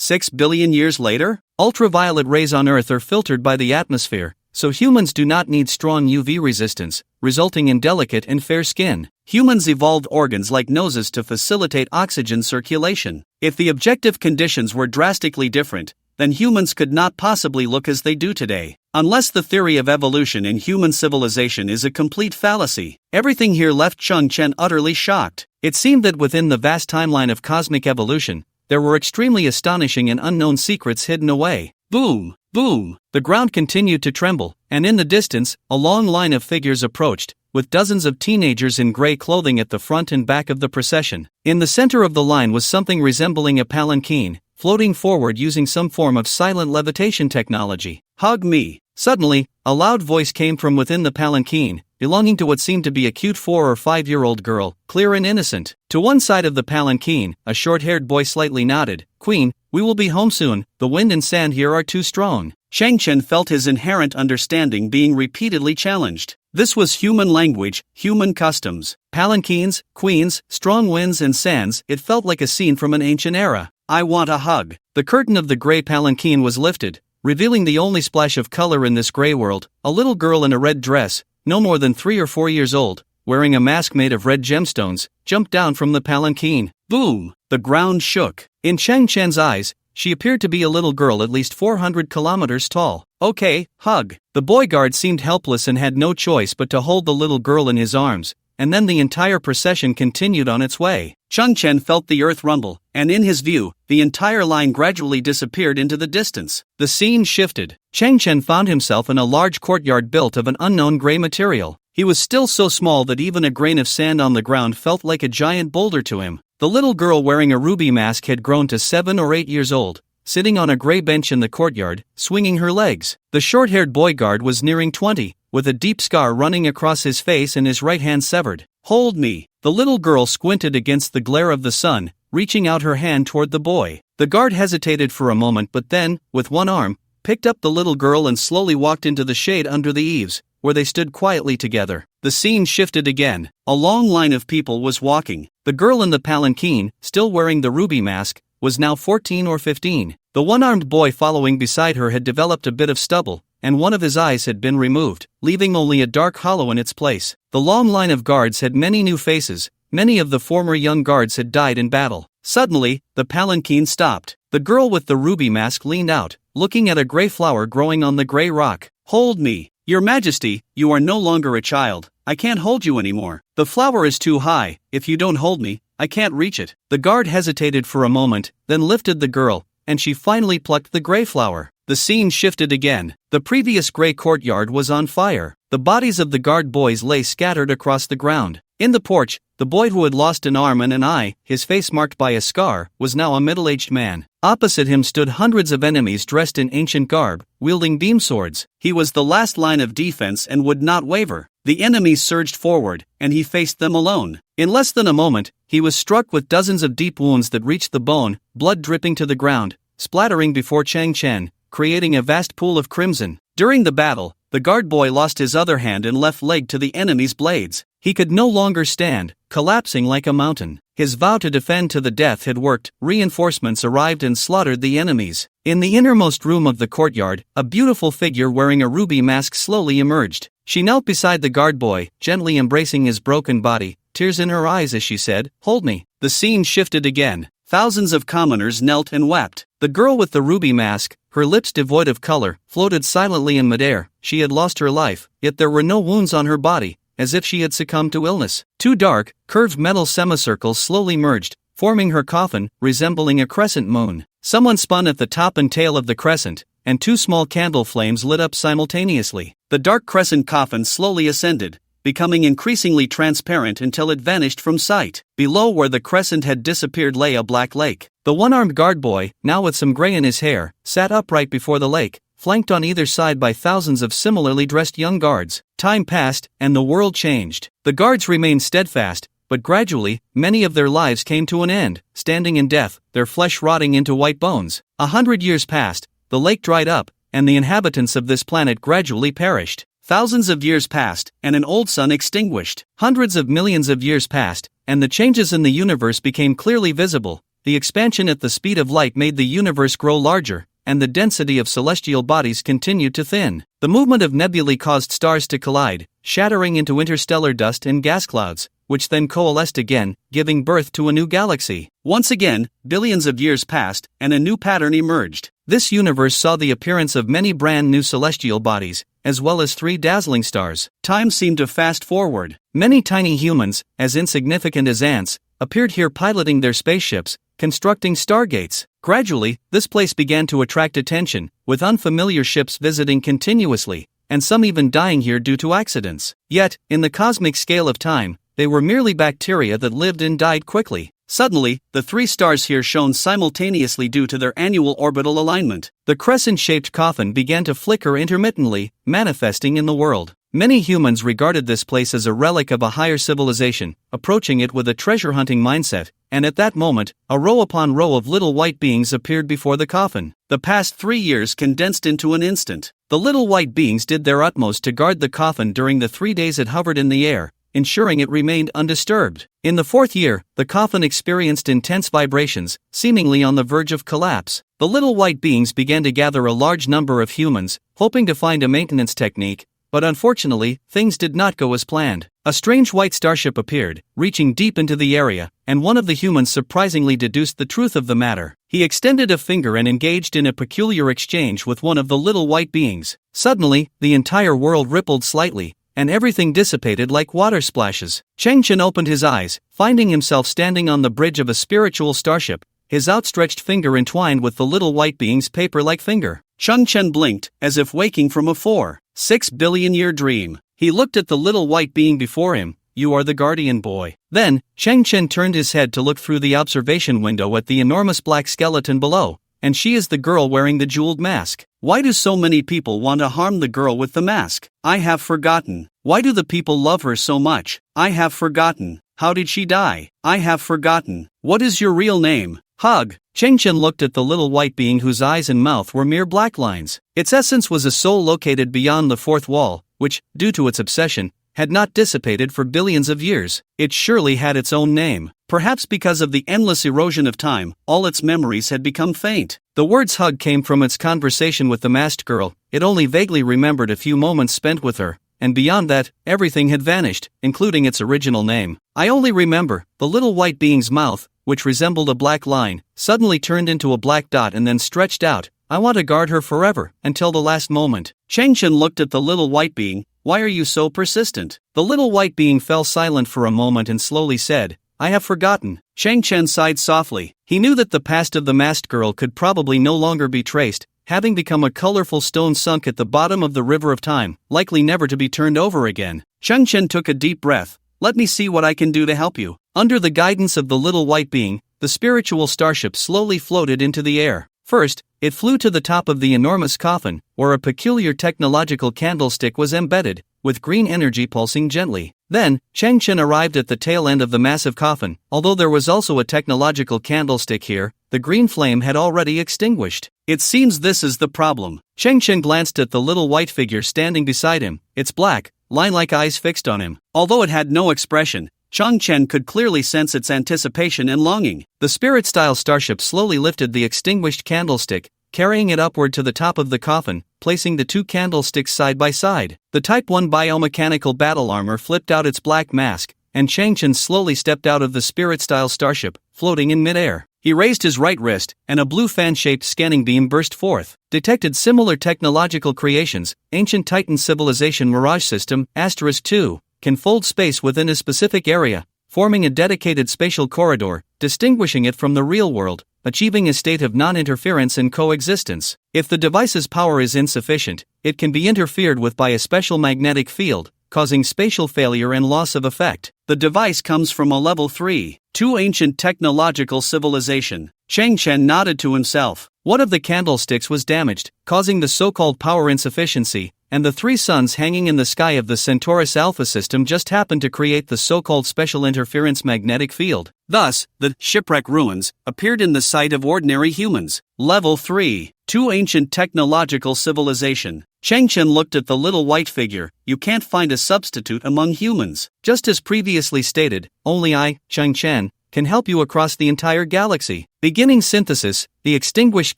6 billion years later? Ultraviolet rays on Earth are filtered by the atmosphere, so humans do not need strong UV resistance, resulting in delicate and fair skin. Humans evolved organs like noses to facilitate oxygen circulation. If the objective conditions were drastically different, then humans could not possibly look as they do today. Unless the theory of evolution in human civilization is a complete fallacy. Everything here left Chang Chen utterly shocked. It seemed that within the vast timeline of cosmic evolution, there were extremely astonishing and unknown secrets hidden away. Boom! Boom! The ground continued to tremble, and in the distance, a long line of figures approached, with dozens of teenagers in gray clothing at the front and back of the procession. In the center of the line was something resembling a palanquin, floating forward using some form of silent levitation technology. Hug me! Suddenly, a loud voice came from within the palanquin, belonging to what seemed to be a cute 4 or 5-year-old girl, clear and innocent. To one side of the palanquin, a short-haired boy slightly nodded. "Queen, we will be home soon, the wind and sand here are too strong." Chang Chen felt his inherent understanding being repeatedly challenged. This was human language, human customs. Palanquins, queens, strong winds and sands, it felt like a scene from an ancient era. "I want a hug." The curtain of the gray palanquin was lifted, revealing the only splash of color in this gray world. A little girl in a red dress, no more than 3 or 4 years old, wearing a mask made of red gemstones, jumped down from the palanquin. Boom! The ground shook. In Chang Chen's eyes, she appeared to be a little girl at least 400 kilometers tall. "Okay, hug." The boy guard seemed helpless and had no choice but to hold the little girl in his arms, and then the entire procession continued on its way. Chang Chen felt the earth rumble, and in his view, the entire line gradually disappeared into the distance. The scene shifted. Chang Chen found himself in a large courtyard built of an unknown gray material. He was still so small that even a grain of sand on the ground felt like a giant boulder to him. The little girl wearing a ruby mask had grown to 7 or 8 years old, sitting on a gray bench in the courtyard, swinging her legs. The short-haired boy guard was nearing 20, with a deep scar running across his face and his right hand severed. "Hold me." The little girl squinted against the glare of the sun, reaching out her hand toward the boy. The guard hesitated for a moment but then, with one arm, picked up the little girl and slowly walked into the shade under the eaves, where they stood quietly together. The scene shifted again. A long line of people was walking. The girl in the palanquin, still wearing the ruby mask, was now 14 or 15. The one-armed boy following beside her had developed a bit of stubble, and one of his eyes had been removed, leaving only a dark hollow in its place. The long line of guards had many new faces. Many of the former young guards had died in battle. Suddenly, the palanquin stopped. The girl with the ruby mask leaned out, looking at a gray flower growing on the gray rock. "Hold me. Your Majesty, you are no longer a child. I can't hold you anymore. The flower is too high. If you don't hold me, I can't reach it." The guard hesitated for a moment, then lifted the girl, and she finally plucked the gray flower. The scene shifted again. The previous gray courtyard was on fire. The bodies of the guard boys lay scattered across the ground. In the porch, the boy who had lost an arm and an eye, his face marked by a scar, was now a middle-aged man. Opposite him stood hundreds of enemies dressed in ancient garb, wielding beam swords. He was the last line of defense and would not waver. The enemies surged forward, and he faced them alone. In less than a moment, he was struck with dozens of deep wounds that reached the bone, blood dripping to the ground, splattering before Chang Chen, creating a vast pool of crimson. During the battle, the guard boy lost his other hand and left leg to the enemy's blades. He could no longer stand, collapsing like a mountain. His vow to defend to the death had worked. Reinforcements arrived and slaughtered the enemies. In the innermost room of the courtyard, a beautiful figure wearing a ruby mask slowly emerged. She knelt beside the guard boy, gently embracing his broken body, tears in her eyes as she said, "Hold me." The scene shifted again. Thousands of commoners knelt and wept. The girl with the ruby mask, her lips devoid of color, floated silently in midair. She had lost her life, yet there were no wounds on her body. as if she had succumbed to illness. Two dark, curved metal semicircles slowly merged, forming her coffin, resembling a crescent moon. Someone spun at the top and tail of the crescent, and two small candle flames lit up simultaneously. The dark crescent coffin slowly ascended, becoming increasingly transparent until it vanished from sight. Below where the crescent had disappeared lay a black lake. The one-armed guard boy, now with some gray in his hair, sat upright before the lake, flanked on either side by thousands of similarly dressed young guards. Time passed, and the world changed. The guards remained steadfast, but gradually, many of their lives came to an end, standing in death, their flesh rotting into white bones. 100 years passed, the lake dried up, and the inhabitants of this planet gradually perished. Thousands of years passed, and an old sun extinguished. Hundreds of millions of years passed, and the changes in the universe became clearly visible. The expansion at the speed of light made the universe grow larger, and the density of celestial bodies continued to thin. The movement of nebulae caused stars to collide, shattering into interstellar dust and gas clouds, which then coalesced again, giving birth to a new galaxy. Once again, billions of years passed, and a new pattern emerged. This universe saw the appearance of many brand new celestial bodies, as well as 3 dazzling stars. Time seemed to fast forward. Many tiny humans, as insignificant as ants, appeared here piloting their spaceships, constructing stargates. Gradually, this place began to attract attention, with unfamiliar ships visiting continuously, and some even dying here due to accidents. Yet, in the cosmic scale of time, they were merely bacteria that lived and died quickly. Suddenly, the 3 stars here shone simultaneously due to their annual orbital alignment. The crescent-shaped coffin began to flicker intermittently, manifesting in the world. Many humans regarded this place as a relic of a higher civilization, approaching it with a treasure-hunting mindset, and at that moment, a row upon row of little white beings appeared before the coffin. The past 3 years condensed into an instant. The little white beings did their utmost to guard the coffin during the 3 days it hovered in the air, ensuring it remained undisturbed. In the 4th year, the coffin experienced intense vibrations, seemingly on the verge of collapse. The little white beings began to gather a large number of humans, hoping to find a maintenance technique, but unfortunately, things did not go as planned. A strange white starship appeared, reaching deep into the area, and one of the humans surprisingly deduced the truth of the matter. He extended a finger and engaged in a peculiar exchange with one of the little white beings. Suddenly, the entire world rippled slightly, and everything dissipated like water splashes. Cheng Chen opened his eyes, finding himself standing on the bridge of a spiritual starship, his outstretched finger entwined with the little white being's paper-like finger. Cheng Chen blinked, as if waking from a 4.6 billion year dream. He looked at the little white being before him. "You are the guardian boy." Then, Cheng Chen turned his head to look through the observation window at the enormous black skeleton below. "And she is the girl wearing the jeweled mask. Why do so many people want to harm the girl with the mask? I have forgotten. Why do the people love her so much? I have forgotten. How did she die? I have forgotten. What is your real name?" Hug. Cheng Chen looked at the little white being whose eyes and mouth were mere black lines. Its essence was a soul located beyond the 4th wall, which, due to its obsession, had not dissipated for billions of years. It surely had its own name. Perhaps because of the endless erosion of time, all its memories had become faint. The words Hug came from its conversation with the masked girl. It only vaguely remembered a few moments spent with her, and beyond that, everything had vanished, including its original name. "I only remember," the little white being's mouth, which resembled a black line, suddenly turned into a black dot and then stretched out. "I want to guard her forever, until the last moment." Cheng Chen looked at the little white being. "Why are you so persistent?" The little white being fell silent for a moment and slowly said, "I have forgotten." Cheng Chen sighed softly. He knew that the past of the masked girl could probably no longer be traced, having become a colorful stone sunk at the bottom of the river of time, likely never to be turned over again. Cheng Chen took a deep breath. "Let me see what I can do to help you." Under the guidance of the little white being, the spiritual starship slowly floated into the air. First, it flew to the top of the enormous coffin, where a peculiar technological candlestick was embedded, with green energy pulsing gently. Then, Cheng Chen arrived at the tail end of the massive coffin. Although there was also a technological candlestick here, the green flame had already extinguished. "It seems this is the problem." Cheng Chen glanced at the little white figure standing beside him, its black, line-like eyes fixed on him. Although it had no expression, Cheng Chen could clearly sense its anticipation and longing. The spirit-style starship slowly lifted the extinguished candlestick, carrying it upward to the top of the coffin, placing the 2 candlesticks side by side. The Type 1 biomechanical battle armor flipped out its black mask, and Cheng Chen slowly stepped out of the spirit-style starship, floating in midair. He raised his right wrist, and a blue fan-shaped scanning beam burst forth. Detected similar technological creations, Ancient Titan Civilization Mirage System, *2. can fold space within a specific area, forming a dedicated spatial corridor, distinguishing it from the real world, achieving a state of non-interference and coexistence. If the device's power is insufficient, it can be interfered with by a special magnetic field, causing spatial failure and loss of effect. The device comes from a level 3, 2 ancient technological civilization. Chang Chen nodded to himself. One of the candlesticks was damaged, causing the so-called power insufficiency, and the 3 suns hanging in the sky of the Centaurus Alpha system just happened to create the so-called special interference magnetic field. Thus, the shipwreck ruins appeared in the sight of ordinary humans. Level 3, 2 ancient technological civilization. Chang Chen looked at the little white figure. You can't find a substitute among humans. Just as previously stated, only I, Chang Chen, can help you across the entire galaxy. Beginning synthesis, the extinguished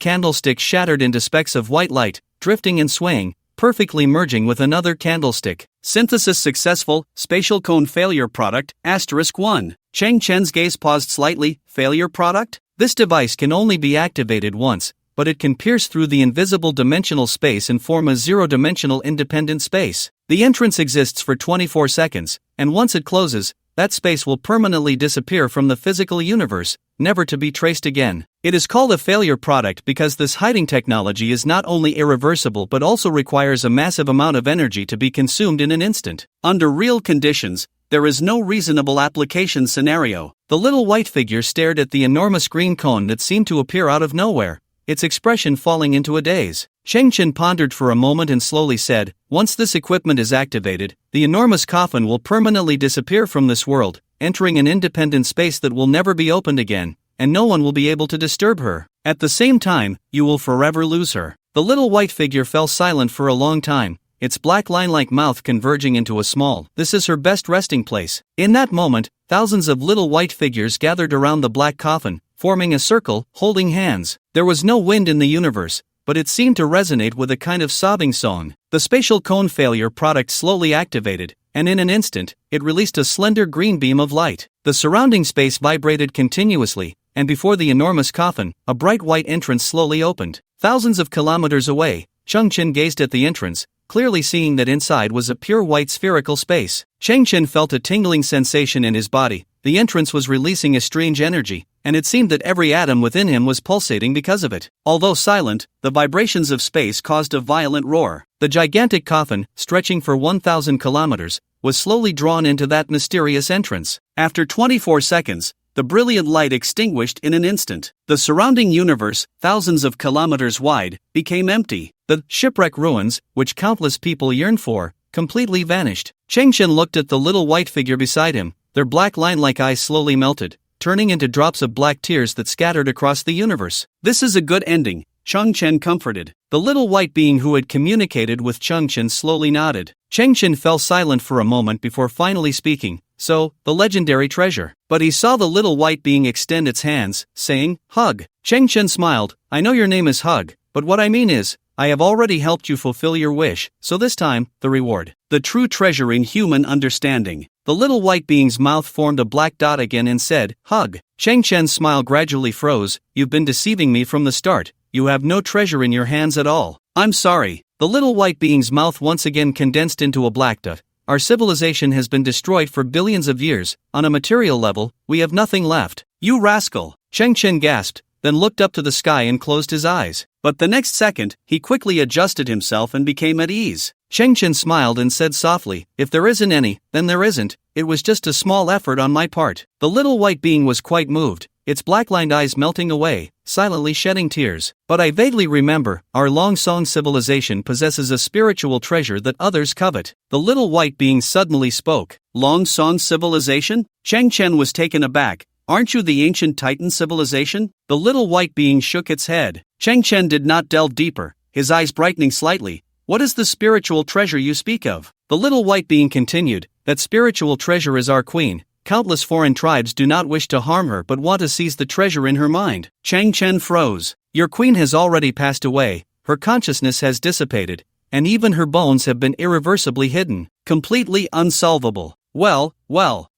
candlestick shattered into specks of white light, drifting and swaying, perfectly merging with another candlestick. Synthesis successful, spatial cone failure product, *1. Chang Chen's gaze paused slightly. Failure product? This device can only be activated once, but it can pierce through the invisible dimensional space and form a zero-dimensional independent space. The entrance exists for 24 seconds, and once it closes, that space will permanently disappear from the physical universe, never to be traced again. It is called a failure product because this hiding technology is not only irreversible but also requires a massive amount of energy to be consumed in an instant. Under real conditions, there is no reasonable application scenario. The little white figure stared at the enormous green cone that seemed to appear out of nowhere, its expression falling into a daze. Chang Chen pondered for a moment and slowly said, once this equipment is activated, the enormous coffin will permanently disappear from this world, entering an independent space that will never be opened again, and no one will be able to disturb her. At the same time, you will forever lose her. The little white figure fell silent for a long time, its black line-like mouth converging into a small, this is her best resting place. In that moment, thousands of little white figures gathered around the black coffin, forming a circle, holding hands. There was no wind in the universe, but it seemed to resonate with a kind of sobbing song. The spatial cone failure product slowly activated, and in an instant, it released a slender green beam of light. The surrounding space vibrated continuously, and before the enormous coffin, a bright white entrance slowly opened. Thousands of kilometers away, Chang Chen gazed at the entrance, clearly seeing that inside was a pure white spherical space. Chang Chen felt a tingling sensation in his body. The entrance was releasing a strange energy, and it seemed that every atom within him was pulsating because of it. Although silent, the vibrations of space caused a violent roar. The gigantic coffin, stretching for 1,000 kilometers, was slowly drawn into that mysterious entrance. After 24 seconds, the brilliant light extinguished in an instant. The surrounding universe, thousands of kilometers wide, became empty. The shipwreck ruins, which countless people yearned for, completely vanished. Chang Chen looked at the little white figure beside him. Their black line-like eyes slowly melted, turning into drops of black tears that scattered across the universe. This is a good ending, Chang Chen comforted. The little white being who had communicated with Chang Chen slowly nodded. Chang Chen fell silent for a moment before finally speaking. So, the legendary treasure. But he saw the little white being extend its hands, saying, Hug. Chang Chen smiled. I know your name is Hug, but what I mean is, I have already helped you fulfill your wish, so this time, the reward. The true treasure in human understanding. The little white being's mouth formed a black dot again and said, Hug. Chang Chen's smile gradually froze. You've been deceiving me from the start. You have no treasure in your hands at all. I'm sorry. The little white being's mouth once again condensed into a black dot. Our civilization has been destroyed for billions of years. On a material level, we have nothing left. You rascal. Chang Chen gasped, then looked up to the sky and closed his eyes. But the next second, he quickly adjusted himself and became at ease. Chang Chen smiled and said softly, if there isn't any, then there isn't. It was just a small effort on my part. The little white being was quite moved, its black-lined eyes melting away, silently shedding tears. But I vaguely remember, our Long Song civilization possesses a spiritual treasure that others covet. The little white being suddenly spoke. Long Song civilization? Chang Chen was taken aback. Aren't you the ancient Titan civilization? The little white being shook its head. Chang Chen did not delve deeper, his eyes brightening slightly. What is the spiritual treasure you speak of? The little white being continued, that spiritual treasure is our queen. Countless foreign tribes do not wish to harm her but want to seize the treasure in her mind. Chang Chen froze. Your queen has already passed away, her consciousness has dissipated, and even her bones have been irreversibly hidden. Completely unsolvable. Well,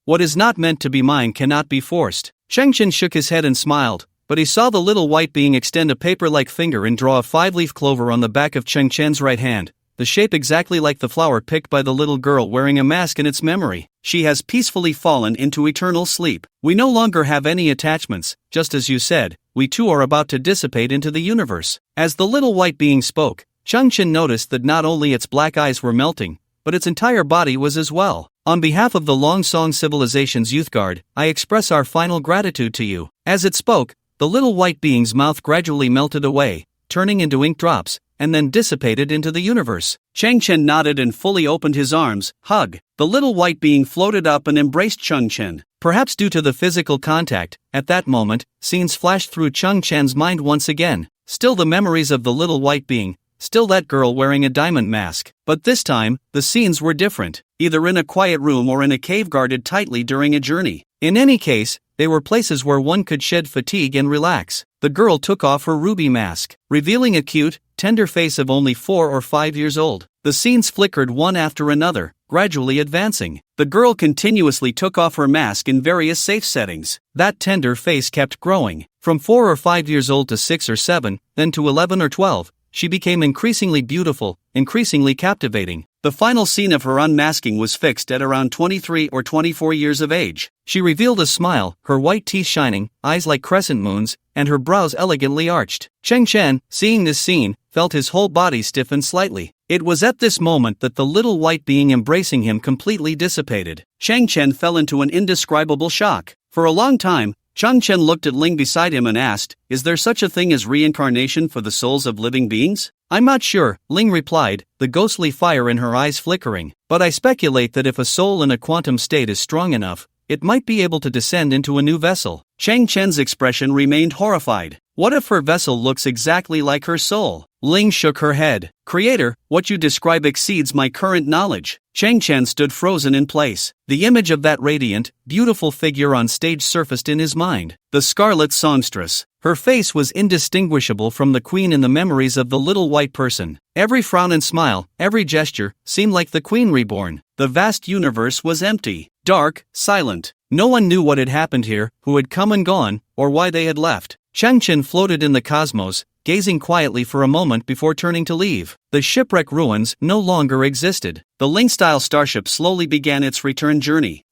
what is not meant to be mine cannot be forced. Chang Chen shook his head and smiled, but he saw the little white being extend a paper-like finger and draw a 5-leaf clover on the back of Chang Chen's right hand. the shape exactly like the flower picked by the little girl wearing a mask in its memory. She has peacefully fallen into eternal sleep. We no longer have any attachments, just as you said, we too are about to dissipate into the universe. As the little white being spoke, Changchen noticed that not only its black eyes were melting, but its entire body was as well. On behalf of the Longsong Civilization's Youth Guard, I express our final gratitude to you. As it spoke, the little white being's mouth gradually melted away, turning into ink drops, and then dissipated into the universe. Changchen nodded and fully opened his arms. Hug. The little white being floated up and embraced Changchen. Perhaps due to the physical contact, at that moment, scenes flashed through Changchen's mind once again. Still the memories of the little white being, still that girl wearing a diamond mask. But this time, the scenes were different, either in a quiet room or in a cave guarded tightly during a journey. In any case, they were places where one could shed fatigue and relax. The girl took off her ruby mask, revealing a cute, tender face of only 4 or 5 years old. The scenes flickered one after another, gradually advancing. The girl continuously took off her mask in various safe settings. That tender face kept growing. From 4 or 5 years old to 6 or 7, then to 11 or 12, she became increasingly beautiful, increasingly captivating. The final scene of her unmasking was fixed at around 23 or 24 years of age. She revealed a smile, her white teeth shining, eyes like crescent moons, and her brows elegantly arched. Changchen, seeing this scene, felt his whole body stiffen slightly. It was at this moment that the little white being embracing him completely dissipated. Changchen fell into an indescribable shock. For a long time, Changchen looked at Ling beside him and asked, "Is there such a thing as reincarnation for the souls of living beings?" "I'm not sure," Ling replied, the ghostly fire in her eyes flickering. "But I speculate that if a soul in a quantum state is strong enough, it might be able to descend into a new vessel." Changchen's expression remained horrified. What if her vessel looks exactly like her soul? Ling shook her head. "Creator, what you describe exceeds my current knowledge." Changchen stood frozen in place. The image of that radiant, beautiful figure on stage surfaced in his mind. The Scarlet Songstress. Her face was indistinguishable from the queen in the memories of the little white person. Every frown and smile, every gesture, seemed like the queen reborn. The vast universe was empty, dark, silent. No one knew what had happened here, who had come and gone, or why they had left. Changchen floated in the cosmos, gazing quietly for a moment before turning to leave. The shipwreck ruins no longer existed. The Ling-style starship slowly began its return journey.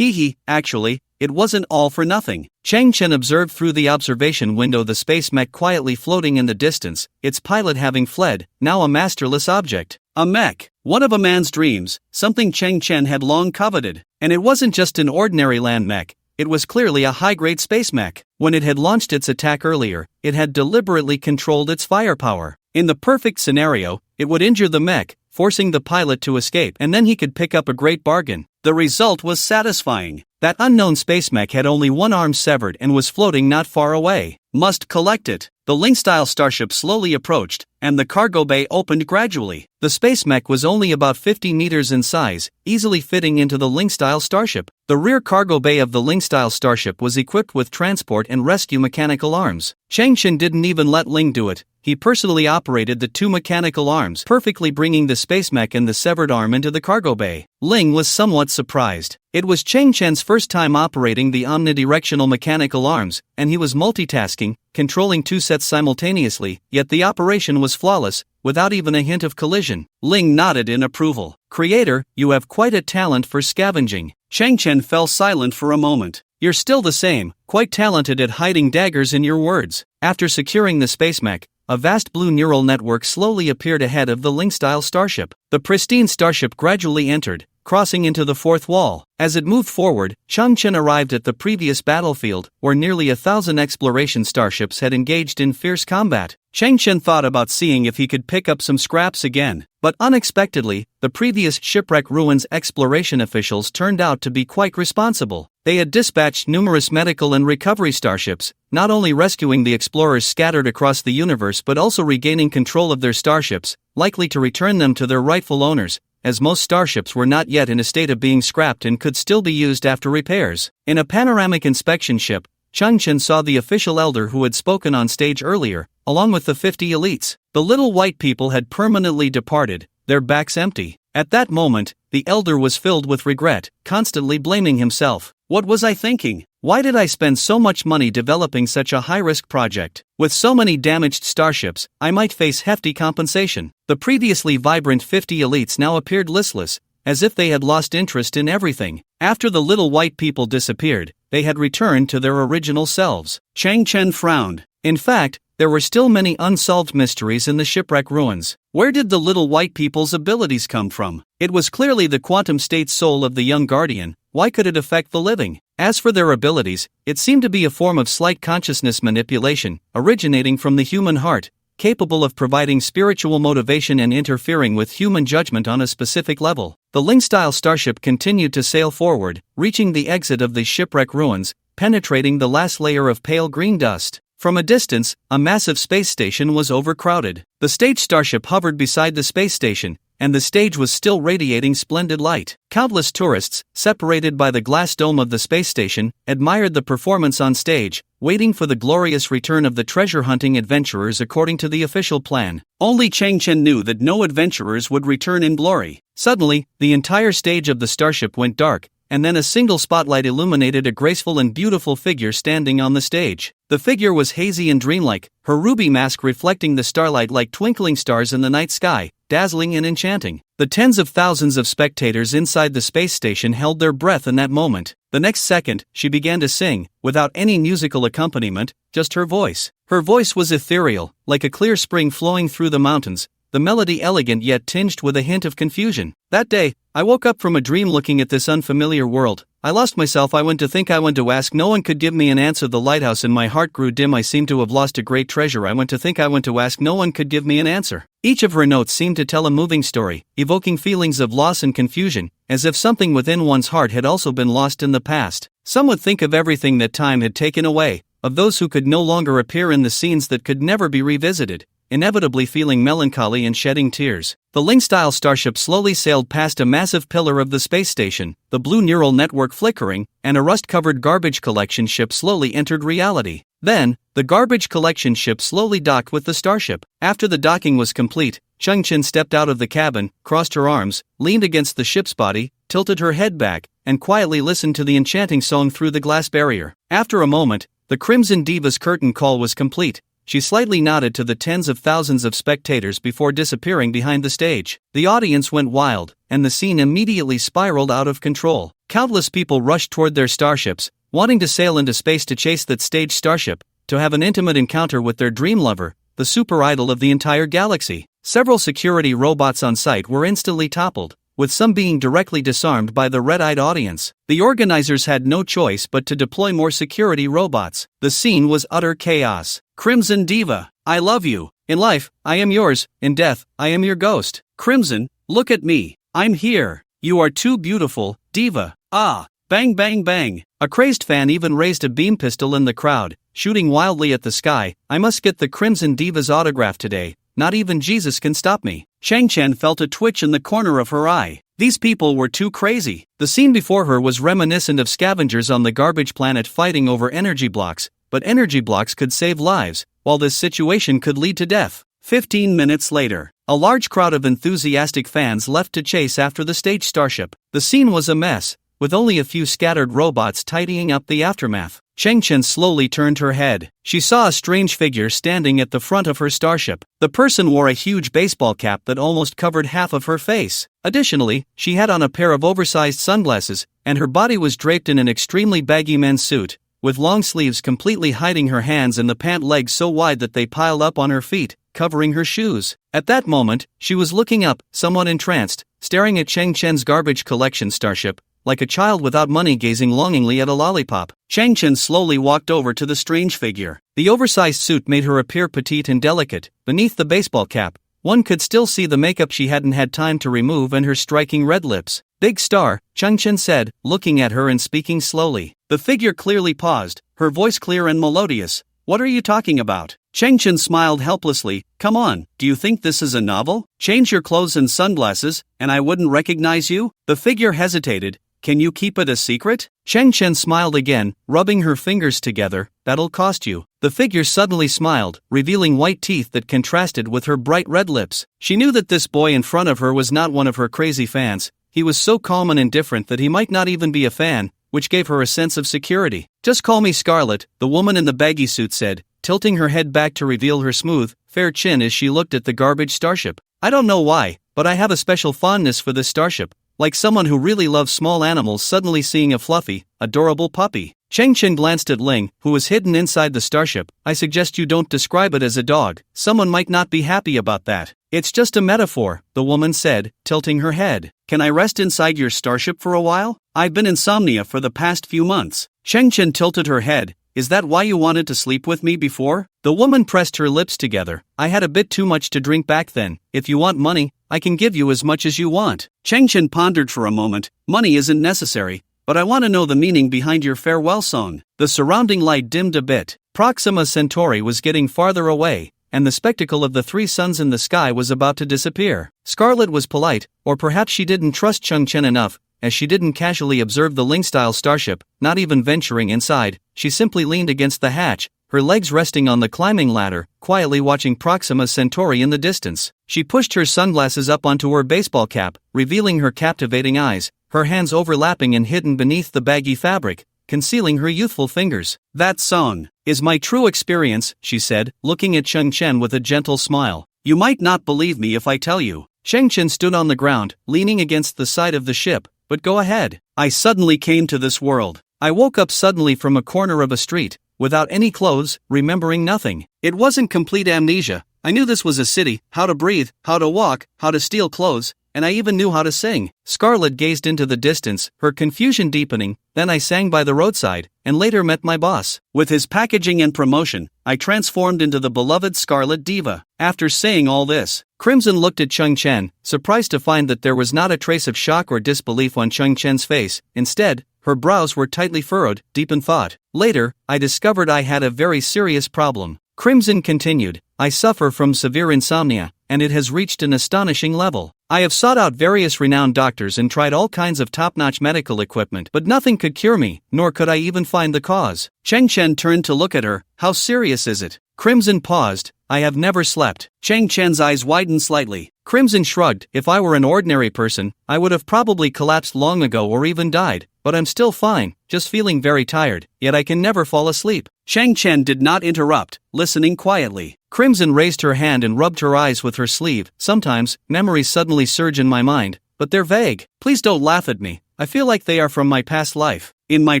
Actually, it wasn't all for nothing. Changchen observed through the observation window the space mech quietly floating in the distance, its pilot having fled, now a masterless object. A mech, one of a man's dreams, something Changchen had long coveted. And it wasn't just an ordinary land mech. It was clearly a high-grade space mech. When it had launched its attack earlier, it had deliberately controlled its firepower. In the perfect scenario, it would injure the mech, forcing the pilot to escape, and then he could pick up a great bargain. The result was satisfying. That unknown space mech had only one arm severed and was floating not far away. Must collect it. The Ling-style starship slowly approached, and the cargo bay opened gradually. The space mech was only about 50 meters in size, easily fitting into the Ling-style starship. The rear cargo bay of the Ling-style starship was equipped with transport and rescue mechanical arms. Changchen didn't even let Ling do it. He personally operated the 2 mechanical arms, perfectly bringing the space mech and the severed arm into the cargo bay. Ling was somewhat surprised. It was Changchen's first time operating the omnidirectional mechanical arms, and he was multitasking, controlling 2 sets simultaneously, yet the operation was flawless, without even a hint of collision. Ling nodded in approval. "Creator, you have quite a talent for scavenging." Changchen fell silent for a moment. "You're still the same, quite talented at hiding daggers in your words." After securing the space mech, a vast blue neural network slowly appeared ahead of the Ling-style starship. The pristine starship gradually entered, crossing into the 4th wall. As it moved forward, Changchen arrived at the previous battlefield, where nearly 1,000 exploration starships had engaged in fierce combat. Changchen thought about seeing if he could pick up some scraps again, but unexpectedly, the previous shipwreck ruins exploration officials turned out to be quite responsible. They had dispatched numerous medical and recovery starships, not only rescuing the explorers scattered across the universe but also regaining control of their starships, likely to return them to their rightful owners, as most starships were not yet in a state of being scrapped and could still be used after repairs. In a panoramic inspection ship, Changchen saw the official elder who had spoken on stage earlier, along with the 50 elites. The little white people had permanently departed, their backs empty. At that moment, the elder was filled with regret, constantly blaming himself. What was I thinking? Why did I spend so much money developing such a high-risk project? With so many damaged starships, I might face hefty compensation. The previously vibrant 50 elites now appeared listless, as if they had lost interest in everything. After the little white people disappeared, they had returned to their original selves. Chang Chen frowned. In fact, there were still many unsolved mysteries in the shipwreck ruins. Where did the little white people's abilities come from? It was clearly the quantum state soul of the young guardian. Why could it affect the living? As for their abilities, it seemed to be a form of slight consciousness manipulation, originating from the human heart, capable of providing spiritual motivation and interfering with human judgment on a specific level. The Ling-style starship continued to sail forward, reaching the exit of the shipwreck ruins, penetrating the last layer of pale green dust. From a distance, a massive space station was overcrowded. The stage starship hovered beside the space station, and the stage was still radiating splendid light. Countless tourists, separated by the glass dome of the space station, admired the performance on stage, waiting for the glorious return of the treasure-hunting adventurers according to the official plan. Only Chang Chen knew that no adventurers would return in glory. Suddenly, the entire stage of the starship went dark, and then a single spotlight illuminated a graceful and beautiful figure standing on the stage. The figure was hazy and dreamlike, her ruby mask reflecting the starlight like twinkling stars in the night sky, dazzling and enchanting. The tens of thousands of spectators inside the space station held their breath in that moment. The next second, she began to sing, without any musical accompaniment, just her voice. Her voice was ethereal, like a clear spring flowing through the mountains, the melody elegant yet tinged with a hint of confusion. That day, I woke up from a dream looking at this unfamiliar world. I lost myself. I went to ask, no one could give me an answer. The lighthouse in my heart grew dim. I seemed to have lost a great treasure. I went to ask, no one could give me an answer. Each of her notes seemed to tell a moving story, evoking feelings of loss and confusion, as if something within one's heart had also been lost in the past. Some would think of everything that time had taken away, of those who could no longer appear in the scenes that could never be revisited, inevitably feeling melancholy and shedding tears. The Ling-style starship slowly sailed past a massive pillar of the space station, the blue neural network flickering, and a rust-covered garbage collection ship slowly entered reality. Then, the garbage collection ship slowly docked with the starship. After the docking was complete, Chang Chen stepped out of the cabin, crossed her arms, leaned against the ship's body, tilted her head back, and quietly listened to the enchanting song through the glass barrier. After a moment, the Crimson Diva's curtain call was complete. She slightly nodded to the tens of thousands of spectators before disappearing behind the stage. The audience went wild, and the scene immediately spiraled out of control. Countless people rushed toward their starships, wanting to sail into space to chase that stage starship, to have an intimate encounter with their dream lover, the super idol of the entire galaxy. Several security robots on site were instantly toppled, with some being directly disarmed by the red-eyed audience. The organizers had no choice but to deploy more security robots. The scene was utter chaos. Crimson Diva, I love you. In life, I am yours. In death, I am your ghost. Crimson, look at me. I'm here. You are too beautiful, Diva. Ah, bang bang bang. A crazed fan even raised a beam pistol in the crowd, shooting wildly at the sky. I must get the Crimson Diva's autograph today. Not even Jesus can stop me. Chang Chen felt a twitch in the corner of her eye. These people were too crazy. The scene before her was reminiscent of scavengers on the garbage planet fighting over energy blocks, but energy blocks could save lives, while this situation could lead to death. 15 minutes later, a large crowd of enthusiastic fans left to chase after the stage starship. The scene was a mess, with only a few scattered robots tidying up the aftermath. Chang Chen slowly turned her head. She saw a strange figure standing at the front of her starship. The person wore a huge baseball cap that almost covered half of her face. Additionally, she had on a pair of oversized sunglasses, and her body was draped in an extremely baggy men's suit, with long sleeves completely hiding her hands and the pant legs so wide that they piled up on her feet, covering her shoes. At that moment, she was looking up, somewhat entranced, staring at Chang Chen's garbage collection starship, like a child without money gazing longingly at a lollipop. Chang Chen slowly walked over to the strange figure. The oversized suit made her appear petite and delicate. Beneath the baseball cap, one could still see the makeup she hadn't had time to remove and her striking red lips. Big star, Chang Chen said, looking at her and speaking slowly. The figure clearly paused, her voice clear and melodious. What are you talking about? Chang Chen smiled helplessly. Come on, do you think this is a novel? Change your clothes and sunglasses, and I wouldn't recognize you? The figure hesitated. Can you keep it a secret? Chang Chen smiled again, rubbing her fingers together. That'll cost you. The figure suddenly smiled, revealing white teeth that contrasted with her bright red lips. She knew that this boy in front of her was not one of her crazy fans. He was so calm and indifferent that he might not even be a fan, which gave her a sense of security. Just call me Scarlet, the woman in the baggy suit said, tilting her head back to reveal her smooth, fair chin as she looked at the garbage starship. I don't know why, but I have a special fondness for this starship, like someone who really loves small animals suddenly seeing a fluffy, adorable puppy. Cheng Chen glanced at Ling, who was hidden inside the starship. I suggest you don't describe it as a dog. Someone might not be happy about that. It's just a metaphor, the woman said, tilting her head. Can I rest inside your starship for a while? I've been insomnia for the past few months. Cheng Chen tilted her head. Is that why you wanted to sleep with me before? The woman pressed her lips together. I had a bit too much to drink back then. If you want money, I can give you as much as you want. Cheng Chen pondered for a moment. Money isn't necessary, but I want to know the meaning behind your farewell song. The surrounding light dimmed a bit. Proxima Centauri was getting farther away, and the spectacle of the three suns in the sky was about to disappear. Scarlet was polite, or perhaps she didn't trust Cheng Chen enough, as she didn't casually observe the Ling-style starship, not even venturing inside. She simply leaned against the hatch, her legs resting on the climbing ladder, quietly watching Proxima Centauri in the distance. She pushed her sunglasses up onto her baseball cap, revealing her captivating eyes, her hands overlapping and hidden beneath the baggy fabric, concealing her youthful fingers. That song is my true experience, she said, looking at Cheng Chen with a gentle smile. You might not believe me if I tell you. Cheng Chen stood on the ground, leaning against the side of the ship. But go ahead. I suddenly came to this world. I woke up suddenly from a corner of a street, without any clothes, remembering nothing. It wasn't complete amnesia. I knew this was a city, how to breathe, how to walk, how to steal clothes, and I even knew how to sing. Scarlet gazed into the distance, her confusion deepening. Then I sang by the roadside, and later met my boss. With his packaging and promotion, I transformed into the beloved Scarlet Diva. After saying all this, Crimson looked at Cheng Chen, surprised to find that there was not a trace of shock or disbelief on Cheng Chen's face. Instead, her brows were tightly furrowed, deep in thought. Later, I discovered I had a very serious problem. Crimson continued, I suffer from severe insomnia, and it has reached an astonishing level. I have sought out various renowned doctors and tried all kinds of top-notch medical equipment, but nothing could cure me, nor could I even find the cause. Cheng Chen turned to look at her. How serious is it? Crimson paused. I have never slept. Cheng Chen's eyes widened slightly. Crimson shrugged. If I were an ordinary person, I would have probably collapsed long ago or even died, but I'm still fine, just feeling very tired, yet I can never fall asleep. Cheng Chen did not interrupt, listening quietly. Crimson raised her hand and rubbed her eyes with her sleeve. Sometimes, memories suddenly surge in my mind, but they're vague. Please don't laugh at me. I feel like they are from my past life. In my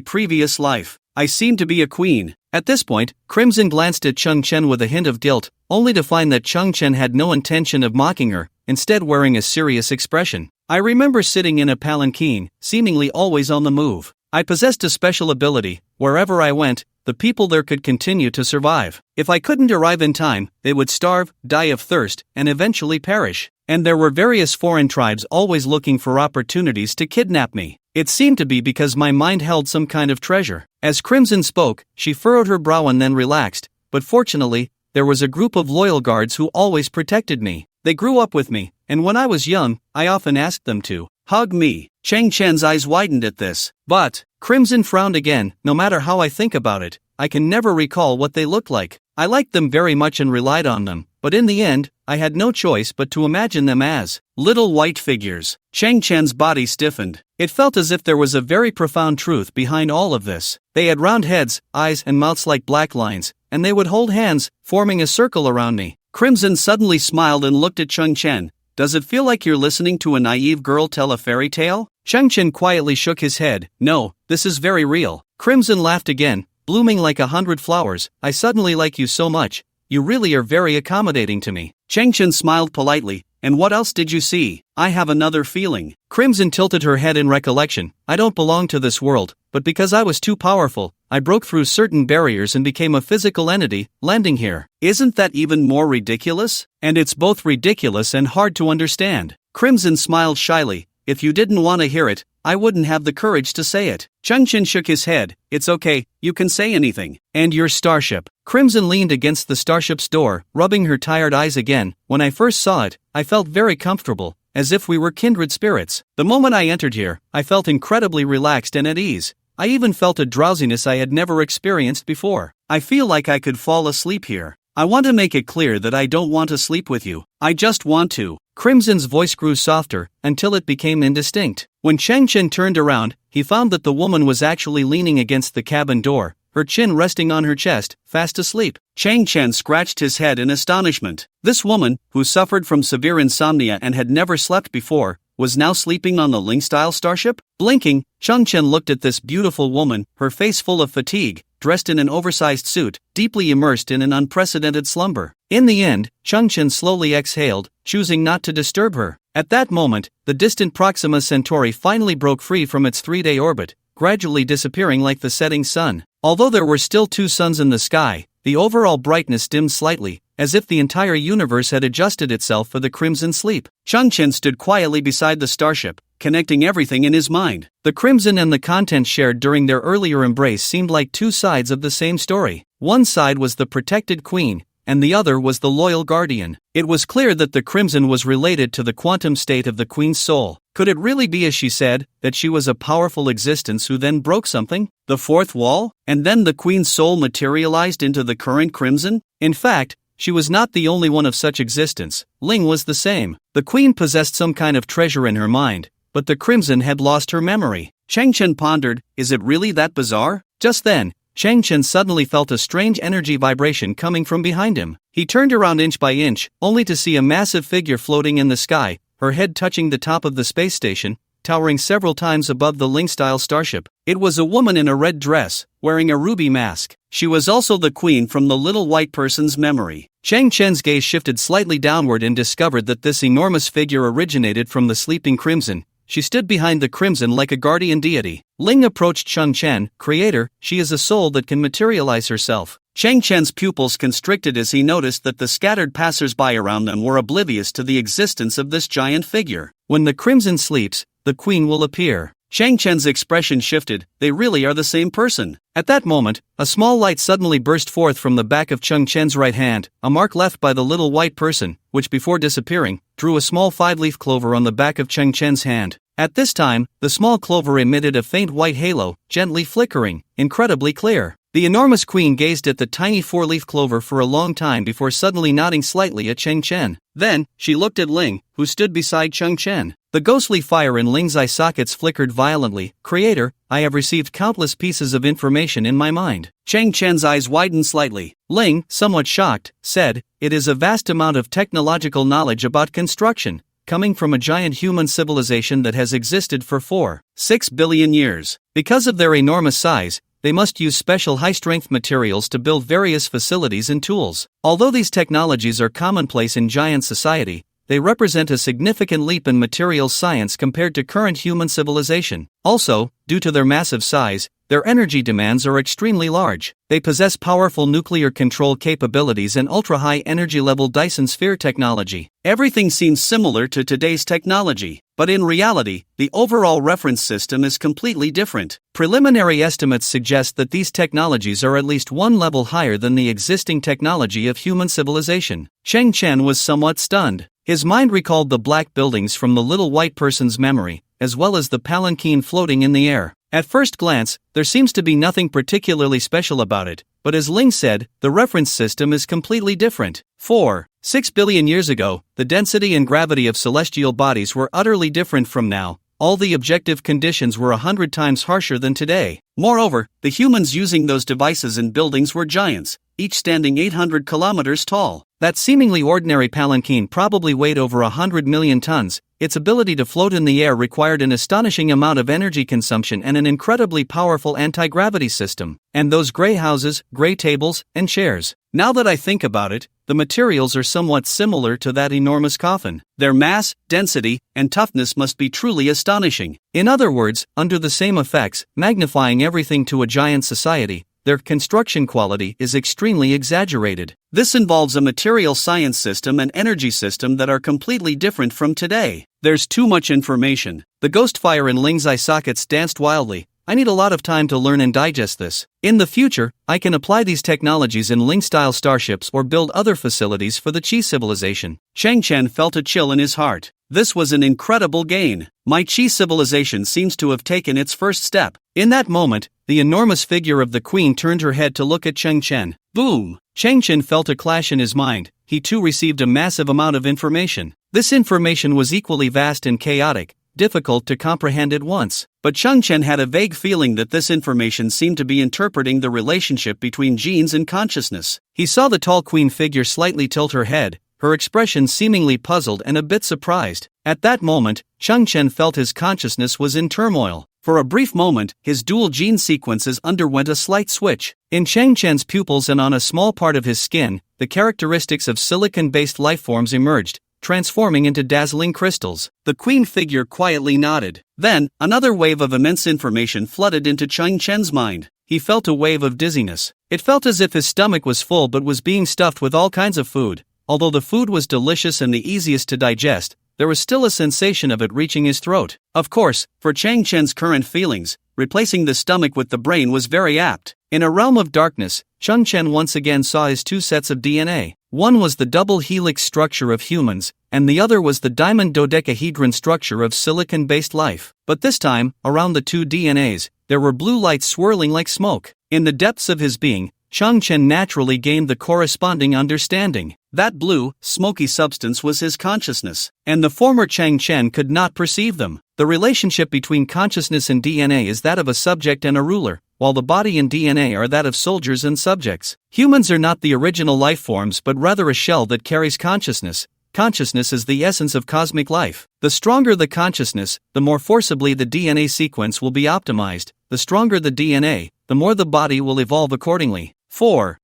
previous life, I seemed to be a queen. At this point, Crimson glanced at Cheng Chen with a hint of guilt, only to find that Cheng Chen had no intention of mocking her, instead wearing a serious expression. I remember sitting in a palanquin, seemingly always on the move. I possessed a special ability. Wherever I went, the people there could continue to survive. If I couldn't arrive in time, they would starve, die of thirst, and eventually perish. And there were various foreign tribes always looking for opportunities to kidnap me. It seemed to be because my mind held some kind of treasure. As Crimson spoke, she furrowed her brow and then relaxed. But fortunately, there was a group of loyal guards who always protected me. They grew up with me, and when I was young, I often asked them to hug me. Cheng Chen's eyes widened at this. But, Crimson frowned again. No matter how I think about it, I can never recall what they looked like. I liked them very much and relied on them, but in the end, I had no choice but to imagine them as little white figures. Cheng Chen's body stiffened. It felt as if there was a very profound truth behind all of this. They had round heads, eyes and mouths like black lines, and they would hold hands, forming a circle around me. Crimson suddenly smiled and looked at Cheng Chen. Does it feel like you're listening to a naive girl tell a fairy tale? Cheng Chen quietly shook his head. No, this is very real. Crimson laughed again, blooming like 100 flowers. I suddenly like you so much. You really are very accommodating to me. Cheng Chen smiled politely. And what else did you see? I have another feeling. Crimson tilted her head in recollection. I don't belong to this world, but because I was too powerful, I broke through certain barriers and became a physical entity, landing here. Isn't that even more ridiculous? And it's both ridiculous and hard to understand. Crimson smiled shyly. If you didn't want to hear it, I wouldn't have the courage to say it. Cheng Chen shook his head. It's okay, you can say anything. And your starship. Crimson leaned against the starship's door, rubbing her tired eyes again. When I first saw it, I felt very comfortable, as if we were kindred spirits. The moment I entered here, I felt incredibly relaxed and at ease. I even felt a drowsiness I had never experienced before. I feel like I could fall asleep here. I want to make it clear that I don't want to sleep with you. I just want to. Crimson's voice grew softer, until it became indistinct. When Chang Chen turned around, he found that the woman was actually leaning against the cabin door, her chin resting on her chest, fast asleep. Chang Chen scratched his head in astonishment. This woman, who suffered from severe insomnia and had never slept before, was now sleeping on the Ling-style starship? Blinking, Chang Chen looked at this beautiful woman, her face full of fatigue, dressed in an oversized suit, deeply immersed in an unprecedented slumber. In the end, Chang Chen slowly exhaled, choosing not to disturb her. At that moment, the distant Proxima Centauri finally broke free from its 3-day orbit, gradually disappearing like the setting sun. Although there were still 2 suns in the sky, the overall brightness dimmed slightly, as if the entire universe had adjusted itself for the crimson sleep. Chang Chen stood quietly beside the starship, connecting everything in his mind. The crimson and the content shared during their earlier embrace seemed like 2 sides of the same story. One side was the protected queen, and the other was the loyal guardian. It was clear that the crimson was related to the quantum state of the queen's soul. Could it really be, as she said, that she was a powerful existence who then broke something? The fourth wall? And then the queen's soul materialized into the current crimson? In fact, she was not the only one of such existence. Ling was the same. The queen possessed some kind of treasure in her mind, but the crimson had lost her memory. Chang Chen pondered, is it really that bizarre? Just then, Chang Chen suddenly felt a strange energy vibration coming from behind him. He turned around inch by inch, only to see a massive figure floating in the sky, her head touching the top of the space station, towering several times above the Ling-style starship. It was a woman in a red dress, wearing a ruby mask. She was also the queen from the little white person's memory. Chang Chen's gaze shifted slightly downward and discovered that this enormous figure originated from the sleeping crimson. She stood behind the crimson like a guardian deity. Ling approached Chang Chen. Creator, she is a soul that can materialize herself. Chang Chen's pupils constricted as he noticed that the scattered passers-by around them were oblivious to the existence of this giant figure. When the crimson sleeps, the queen will appear. Chang Chen's expression shifted. They really are the same person. At that moment, a small light suddenly burst forth from the back of Chang Chen's right hand, a mark left by the little white person, which before disappearing, drew a small 5-leaf clover on the back of Chang Chen's hand. At this time, the small clover emitted a faint white halo, gently flickering, incredibly clear. The enormous queen gazed at the tiny 4-leaf clover for a long time before suddenly nodding slightly at Chang Chen. Then, she looked at Ling, who stood beside Chang Chen. The ghostly fire in Ling's eye sockets flickered violently. Creator, I have received countless pieces of information in my mind. Chang Chen's eyes widened slightly. Ling, somewhat shocked, said, it is a vast amount of technological knowledge about construction, coming from a giant human civilization that has existed for 4.6 billion years. Because of their enormous size, they must use special high-strength materials to build various facilities and tools. Although these technologies are commonplace in giant society, they represent a significant leap in materials science compared to current human civilization. Also, due to their massive size, their energy demands are extremely large. They possess powerful nuclear control capabilities and ultra-high energy-level Dyson sphere technology. Everything seems similar to today's technology, but in reality, the overall reference system is completely different. Preliminary estimates suggest that these technologies are at least 1 level higher than the existing technology of human civilization. Chang Chen was somewhat stunned. His mind recalled the black buildings from the little white person's memory, as well as the palanquin floating in the air. At first glance, there seems to be nothing particularly special about it, but as Ling said, the reference system is completely different. 4.6 billion years ago, the density and gravity of celestial bodies were utterly different from now. All the objective conditions were 100 times harsher than today. Moreover, the humans using those devices and buildings were giants, each standing 800 kilometers tall. That seemingly ordinary palanquin probably weighed over 100 million tons. Its ability to float in the air required an astonishing amount of energy consumption and an incredibly powerful anti-gravity system. And those gray houses, gray tables, and chairs. Now that I think about it, the materials are somewhat similar to that enormous coffin. Their mass, density, and toughness must be truly astonishing. In other words, under the same effects, magnifying everything to a giant society, their construction quality is extremely exaggerated. This involves a material science system and energy system that are completely different from today. There's too much information. The ghost fire in Ling's eye sockets danced wildly. I need a lot of time to learn and digest this. In the future, I can apply these technologies in Ling-style starships or build other facilities for the Qi civilization. Chang Chen felt a chill in his heart. This was an incredible gain. My Qi civilization seems to have taken its first step. In that moment, the enormous figure of the queen turned her head to look at Chang Chen. Boom! Chang Chen felt a clash in his mind. He too received a massive amount of information. This information was equally vast and chaotic, difficult to comprehend at once. But Chang Chen had a vague feeling that this information seemed to be interpreting the relationship between genes and consciousness. He saw the tall queen figure slightly tilt her head, her expression seemingly puzzled and a bit surprised. At that moment, Chang Chen felt his consciousness was in turmoil. For a brief moment, his dual gene sequences underwent a slight switch. In Chang Chen's pupils and on a small part of his skin, the characteristics of silicon-based lifeforms emerged, transforming into dazzling crystals. The queen figure quietly nodded. Then, another wave of immense information flooded into Chang Chen's mind. He felt a wave of dizziness. It felt as if his stomach was full but was being stuffed with all kinds of food. Although the food was delicious and the easiest to digest, there was still a sensation of it reaching his throat. Of course, for Chang Chen's current feelings, replacing the stomach with the brain was very apt. In a realm of darkness, Chang Chen once again saw his two sets of DNA. One was the double helix structure of humans, and the other was the diamond dodecahedron structure of silicon-based life. But this time, around the two DNAs, there were blue lights swirling like smoke. In the depths of his being, Chang Chen naturally gained the corresponding understanding. That blue, smoky substance was his consciousness, and the former Chang Chen could not perceive them. The relationship between consciousness and DNA is that of a subject and a ruler, while the body and DNA are that of soldiers and subjects. Humans are not the original life forms but rather a shell that carries consciousness. Consciousness is the essence of cosmic life. The stronger the consciousness, the more forcibly the DNA sequence will be optimized. The stronger the DNA, the more the body will evolve accordingly.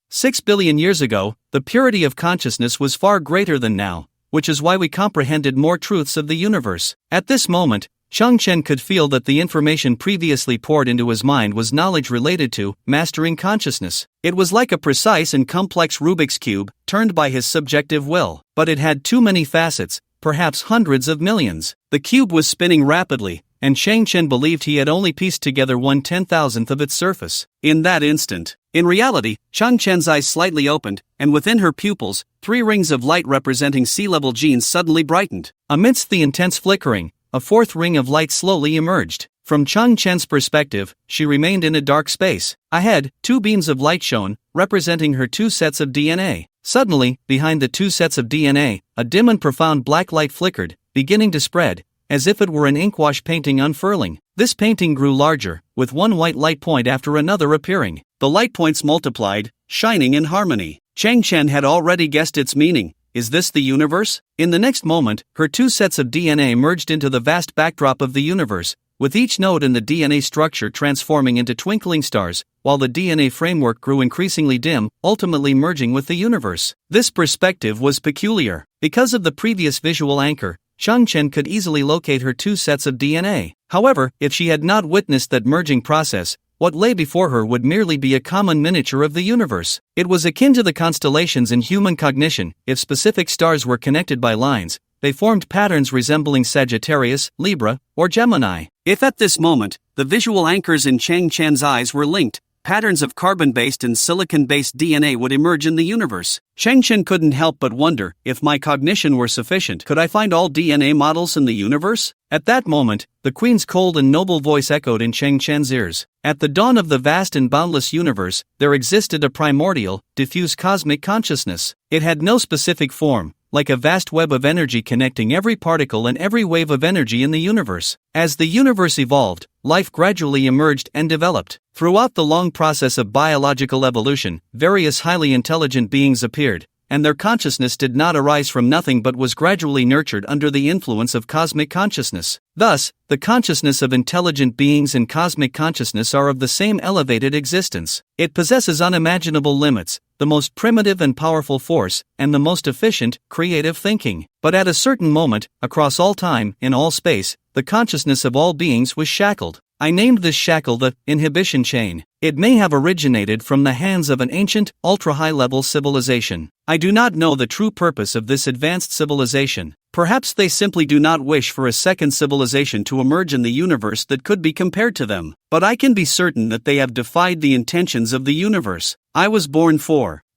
6 billion years ago, the purity of consciousness was far greater than now, which is why we comprehended more truths of the universe. At this moment, Chang Chen could feel that the information previously poured into his mind was knowledge related to mastering consciousness. It was like a precise and complex Rubik's Cube, turned by his subjective will. But it had too many facets, perhaps hundreds of millions. The cube was spinning rapidly, and Chang Chen believed he had only pieced together 1/10,000th of its surface. In that instant, in reality, Chang Chen's eyes slightly opened, and within her pupils, 3 rings of light representing sea-level genes suddenly brightened. Amidst the intense flickering, a 4th ring of light slowly emerged. From Chang Chen's perspective, she remained in a dark space. Ahead, 2 beams of light shone, representing her 2 sets of DNA. Suddenly, behind the 2 sets of DNA, a dim and profound black light flickered, beginning to spread, as if it were an inkwash painting unfurling. This painting grew larger, with one white light point after another appearing. The light points multiplied, shining in harmony. Chang Chen had already guessed its meaning. Is this the universe? In the next moment, her 2 sets of DNA merged into the vast backdrop of the universe, with each node in the DNA structure transforming into twinkling stars, while the DNA framework grew increasingly dim, ultimately merging with the universe. This perspective was peculiar. Because of the previous visual anchor, Chang Chen could easily locate her 2 sets of DNA. However, if she had not witnessed that merging process, what lay before her would merely be a common miniature of the universe. It was akin to the constellations in human cognition. If specific stars were connected by lines, they formed patterns resembling Sagittarius, Libra, or Gemini. If at this moment, the visual anchors in Chang Chen's eyes were linked, patterns of carbon-based and silicon-based DNA would emerge in the universe. Chang Chen couldn't help but wonder, if my cognition were sufficient, could I find all DNA models in the universe? At that moment, the Queen's cold and noble voice echoed in Chang Chen's ears. At the dawn of the vast and boundless universe, there existed a primordial, diffuse cosmic consciousness. It had no specific form, like a vast web of energy connecting every particle and every wave of energy in the universe. As the universe evolved, life gradually emerged and developed. Throughout the long process of biological evolution, various highly intelligent beings appeared, and their consciousness did not arise from nothing but was gradually nurtured under the influence of cosmic consciousness. Thus, the consciousness of intelligent beings and cosmic consciousness are of the same elevated existence. It possesses unimaginable limits, the most primitive and powerful force, and the most efficient, creative thinking. But at a certain moment, across all time, in all space, the consciousness of all beings was shackled. I named this shackle the inhibition chain. It may have originated from the hands of an ancient, ultra-high-level civilization. I do not know the true purpose of this advanced civilization. Perhaps they simply do not wish for a second civilization to emerge in the universe that could be compared to them. But I can be certain that they have defied the intentions of the universe. I was born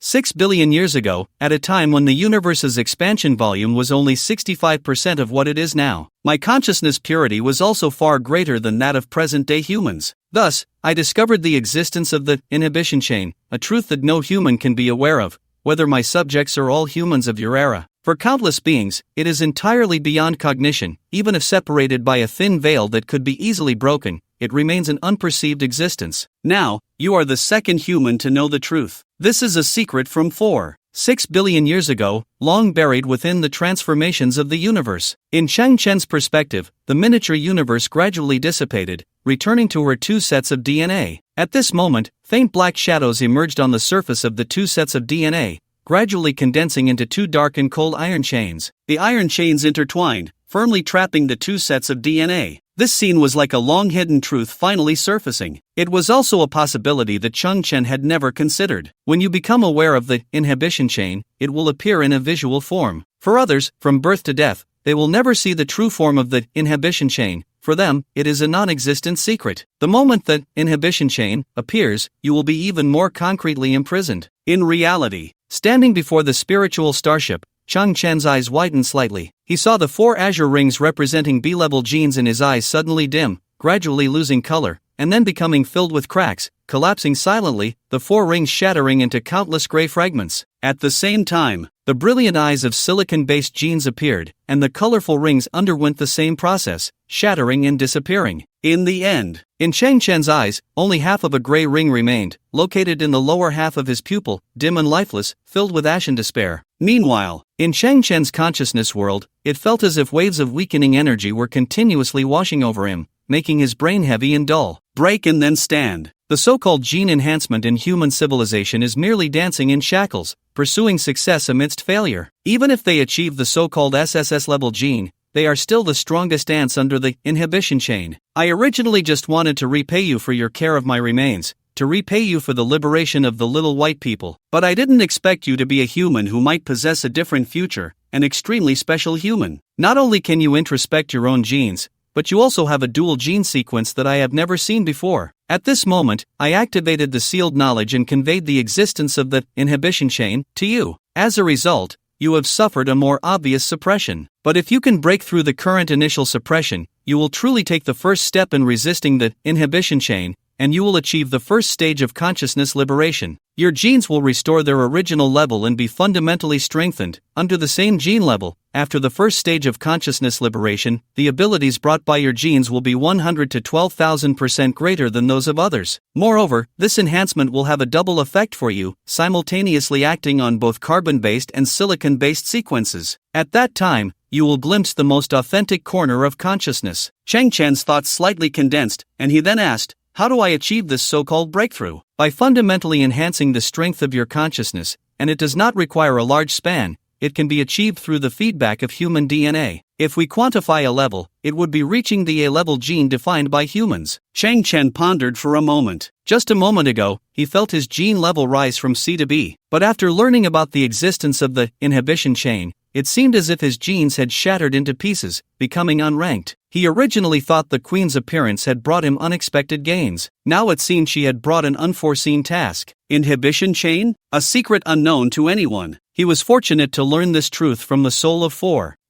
6 billion years ago, at a time when the universe's expansion volume was only 65% of what it is now. My consciousness purity was also far greater than that of present-day humans. Thus, I discovered the existence of the inhibition chain, a truth that no human can be aware of, whether my subjects or all humans of your era. For countless beings, it is entirely beyond cognition, even if separated by a thin veil that could be easily broken, it remains an unperceived existence. Now, you are the second human to know the truth. This is a secret from 6 billion years ago, long buried within the transformations of the universe. In Chang Chen's perspective, the miniature universe gradually dissipated, returning to her two sets of DNA. At this moment, faint black shadows emerged on the surface of the two sets of DNA, gradually condensing into two dark and cold iron chains. The iron chains intertwined, firmly trapping the two sets of DNA. This scene was like a long-hidden truth finally surfacing. It was also a possibility that Chang Chen had never considered. When you become aware of the inhibition chain, it will appear in a visual form. For others, from birth to death, they will never see the true form of the inhibition chain. For them, it is a non-existent secret. The moment the inhibition chain appears, you will be even more concretely imprisoned. In reality, standing before the spiritual starship, Chang Chen's eyes widened slightly. He saw the 4 azure rings representing B-level genes in his eyes suddenly dim, gradually losing color, and then becoming filled with cracks, collapsing silently, the 4 rings shattering into countless gray fragments. At the same time, the brilliant eyes of silicon-based genes appeared, and the colorful rings underwent the same process, shattering and disappearing. In the end, in Chang Chen's eyes, only half of a gray ring remained, located in the lower half of his pupil, dim and lifeless, filled with ashen despair. Meanwhile, in Chang Chen's consciousness world, it felt as if waves of weakening energy were continuously washing over him, making his brain heavy and dull. Break and then stand. The so-called gene enhancement in human civilization is merely dancing in shackles, pursuing success amidst failure. Even if they achieve the so-called SSS-level gene, they are still the strongest ants under the inhibition chain. I originally just wanted to repay you for your care of my remains, to repay you for the liberation of the little white people. But I didn't expect you to be a human who might possess a different future, an extremely special human. Not only can you introspect your own genes, but you also have a dual gene sequence that I have never seen before. At this moment, I activated the sealed knowledge and conveyed the existence of the inhibition chain to you. As a result, you have suffered a more obvious suppression. But if you can break through the current initial suppression, you will truly take the first step in resisting the inhibition chain, and you will achieve the first stage of consciousness liberation. Your genes will restore their original level and be fundamentally strengthened, under the same gene level. After the first stage of consciousness liberation, the abilities brought by your genes will be 100 to 12,000% greater than those of others. Moreover, this enhancement will have a double effect for you, simultaneously acting on both carbon-based and silicon-based sequences. At that time, you will glimpse the most authentic corner of consciousness. Chang Chen's thoughts slightly condensed, and he then asked, how do I achieve this so-called breakthrough? By fundamentally enhancing the strength of your consciousness, and it does not require a large span, it can be achieved through the feedback of human DNA. If we quantify a level, it would be reaching the A-level gene defined by humans. Chang Chen pondered for a moment. Just a moment ago, he felt his gene level rise from C to B, but after learning about the existence of the inhibition chain, it seemed as if his genes had shattered into pieces, becoming unranked. He originally thought the queen's appearance had brought him unexpected gains. Now it seemed she had brought an unforeseen task. Inhibition chain? A secret unknown to anyone. He was fortunate to learn this truth from the soul of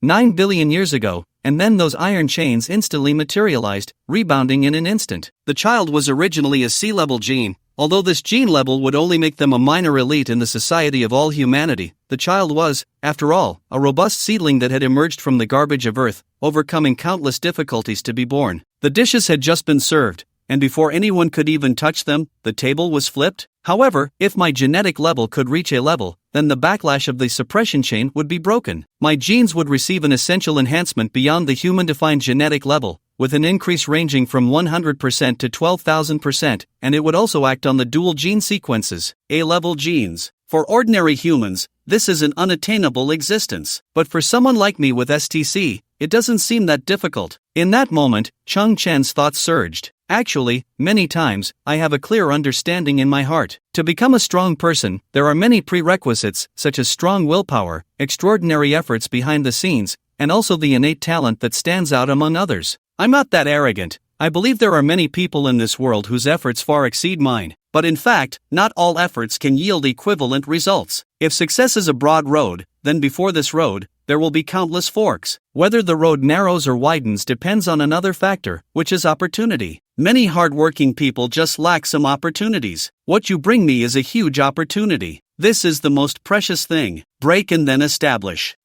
9 billion years ago, and then those iron chains instantly materialized, rebounding in an instant. The child was originally a C-level gene. Although this gene level would only make them a minor elite in the society of all humanity, the child was, after all, a robust seedling that had emerged from the garbage of Earth, overcoming countless difficulties to be born. The dishes had just been served, and before anyone could even touch them, the table was flipped. However, if my genetic level could reach a level, then the backlash of the suppression chain would be broken. My genes would receive an essential enhancement beyond the human-defined genetic level, with an increase ranging from 100% to 12,000%, and it would also act on the dual gene sequences, A-level genes. For ordinary humans, this is an unattainable existence. But for someone like me with STC, it doesn't seem that difficult. In that moment, Chang Chen's thoughts surged. Actually, many times, I have a clear understanding in my heart. To become a strong person, there are many prerequisites, such as strong willpower, extraordinary efforts behind the scenes, and also the innate talent that stands out among others. I'm not that arrogant. I believe there are many people in this world whose efforts far exceed mine. But in fact, not all efforts can yield equivalent results. If success is a broad road, then before this road, there will be countless forks. Whether the road narrows or widens depends on another factor, which is opportunity. Many hardworking people just lack some opportunities. What you bring me is a huge opportunity. This is the most precious thing. Break and then establish.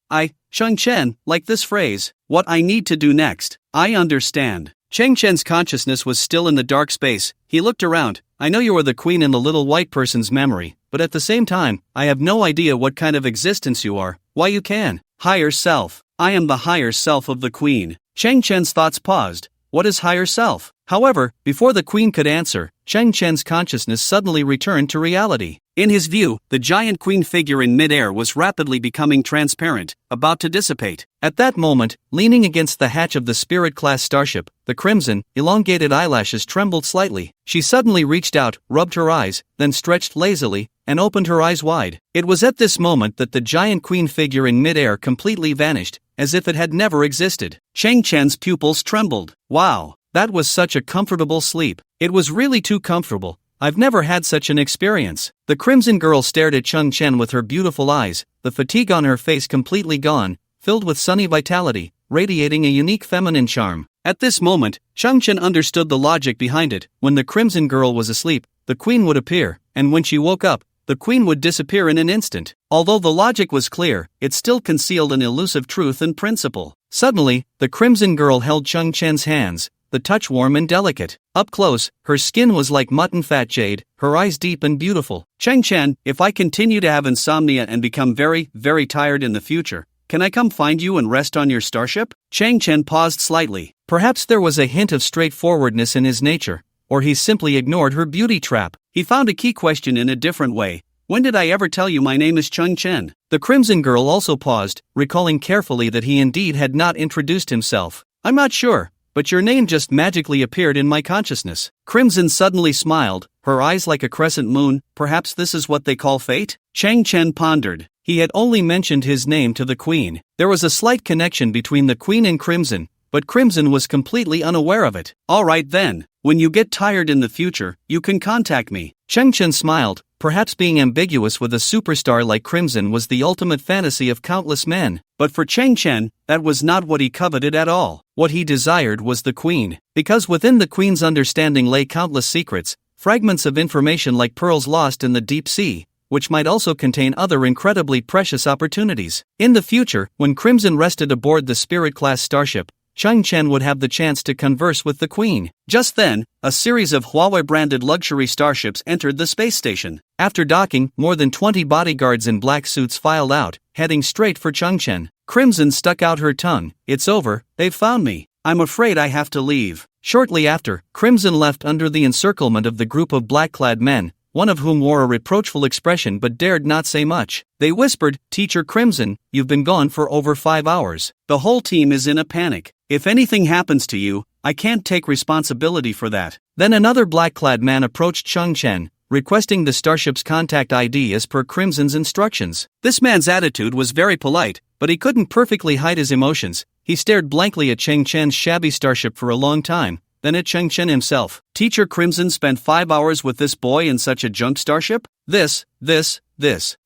Cheng Chen, like this phrase. What I need to do next. I understand. Cheng Chen's consciousness was still in the dark space. He looked around. I know you are the queen in the little white person's memory, but at the same time, I have no idea what kind of existence you are. Why you can. Higher self. I am the higher self of the queen. Cheng Chen's thoughts paused. What is higher self? However, before the queen could answer, Cheng Chen's consciousness suddenly returned to reality. In his view, the giant queen figure in midair was rapidly becoming transparent, about to dissipate. At that moment, leaning against the hatch of the Spirit-class starship, the crimson, elongated eyelashes trembled slightly. She suddenly reached out, rubbed her eyes, then stretched lazily, and opened her eyes wide. It was at this moment that the giant queen figure in midair completely vanished, as if it had never existed. Cheng Chen's pupils trembled. Wow, that was such a comfortable sleep. It was really too comfortable. I've never had such an experience. The crimson girl stared at Cheng Chen with her beautiful eyes, the fatigue on her face completely gone, filled with sunny vitality, radiating a unique feminine charm. At this moment, Cheng Chen understood the logic behind it. When the crimson girl was asleep, the queen would appear, and when she woke up, the queen would disappear in an instant. Although the logic was clear, it still concealed an elusive truth and principle. Suddenly, the crimson girl held Cheng Chen's hands, the touch warm and delicate. Up close, her skin was like mutton fat jade, her eyes deep and beautiful. Cheng Chen, if I continue to have insomnia and become very, very tired in the future, can I come find you and rest on your starship? Cheng Chen paused slightly. Perhaps there was a hint of straightforwardness in his nature, or he simply ignored her beauty trap. He found a key question in a different way. When did I ever tell you my name is Cheng Chen? The crimson girl also paused, recalling carefully that he indeed had not introduced himself. I'm not sure, but your name just magically appeared in my consciousness. Crimson suddenly smiled, her eyes like a crescent moon. Perhaps this is what they call fate? Cheng Chen pondered. He had only mentioned his name to the queen. There was a slight connection between the queen and Crimson, but Crimson was completely unaware of it. Alright then, when you get tired in the future, you can contact me. Cheng Chen smiled. Perhaps being ambiguous with a superstar like Crimson was the ultimate fantasy of countless men. But for Cheng Chen, that was not what he coveted at all. What he desired was the queen. Because within the queen's understanding lay countless secrets, fragments of information like pearls lost in the deep sea, which might also contain other incredibly precious opportunities. In the future, when Crimson rested aboard the Spirit-class starship, Cheng Chen would have the chance to converse with the queen. Just then, a series of Huawei-branded luxury starships entered the space station. After docking, more than 20 bodyguards in black suits filed out, heading straight for Cheng Chen. Crimson stuck out her tongue. It's over, they've found me. I'm afraid I have to leave. Shortly after, Crimson left under the encirclement of the group of black-clad men, one of whom wore a reproachful expression but dared not say much. They whispered, Teacher Crimson, you've been gone for over 5 hours. The whole team is in a panic. If anything happens to you, I can't take responsibility for that. Then another black-clad man approached Cheng Chen, requesting the starship's contact ID as per Crimson's instructions. This man's attitude was very polite, but he couldn't perfectly hide his emotions. He stared blankly at Cheng Chen's shabby starship for a long time, then at Cheng Chen himself. Teacher Crimson spent 5 hours with this boy in such a junk starship? This.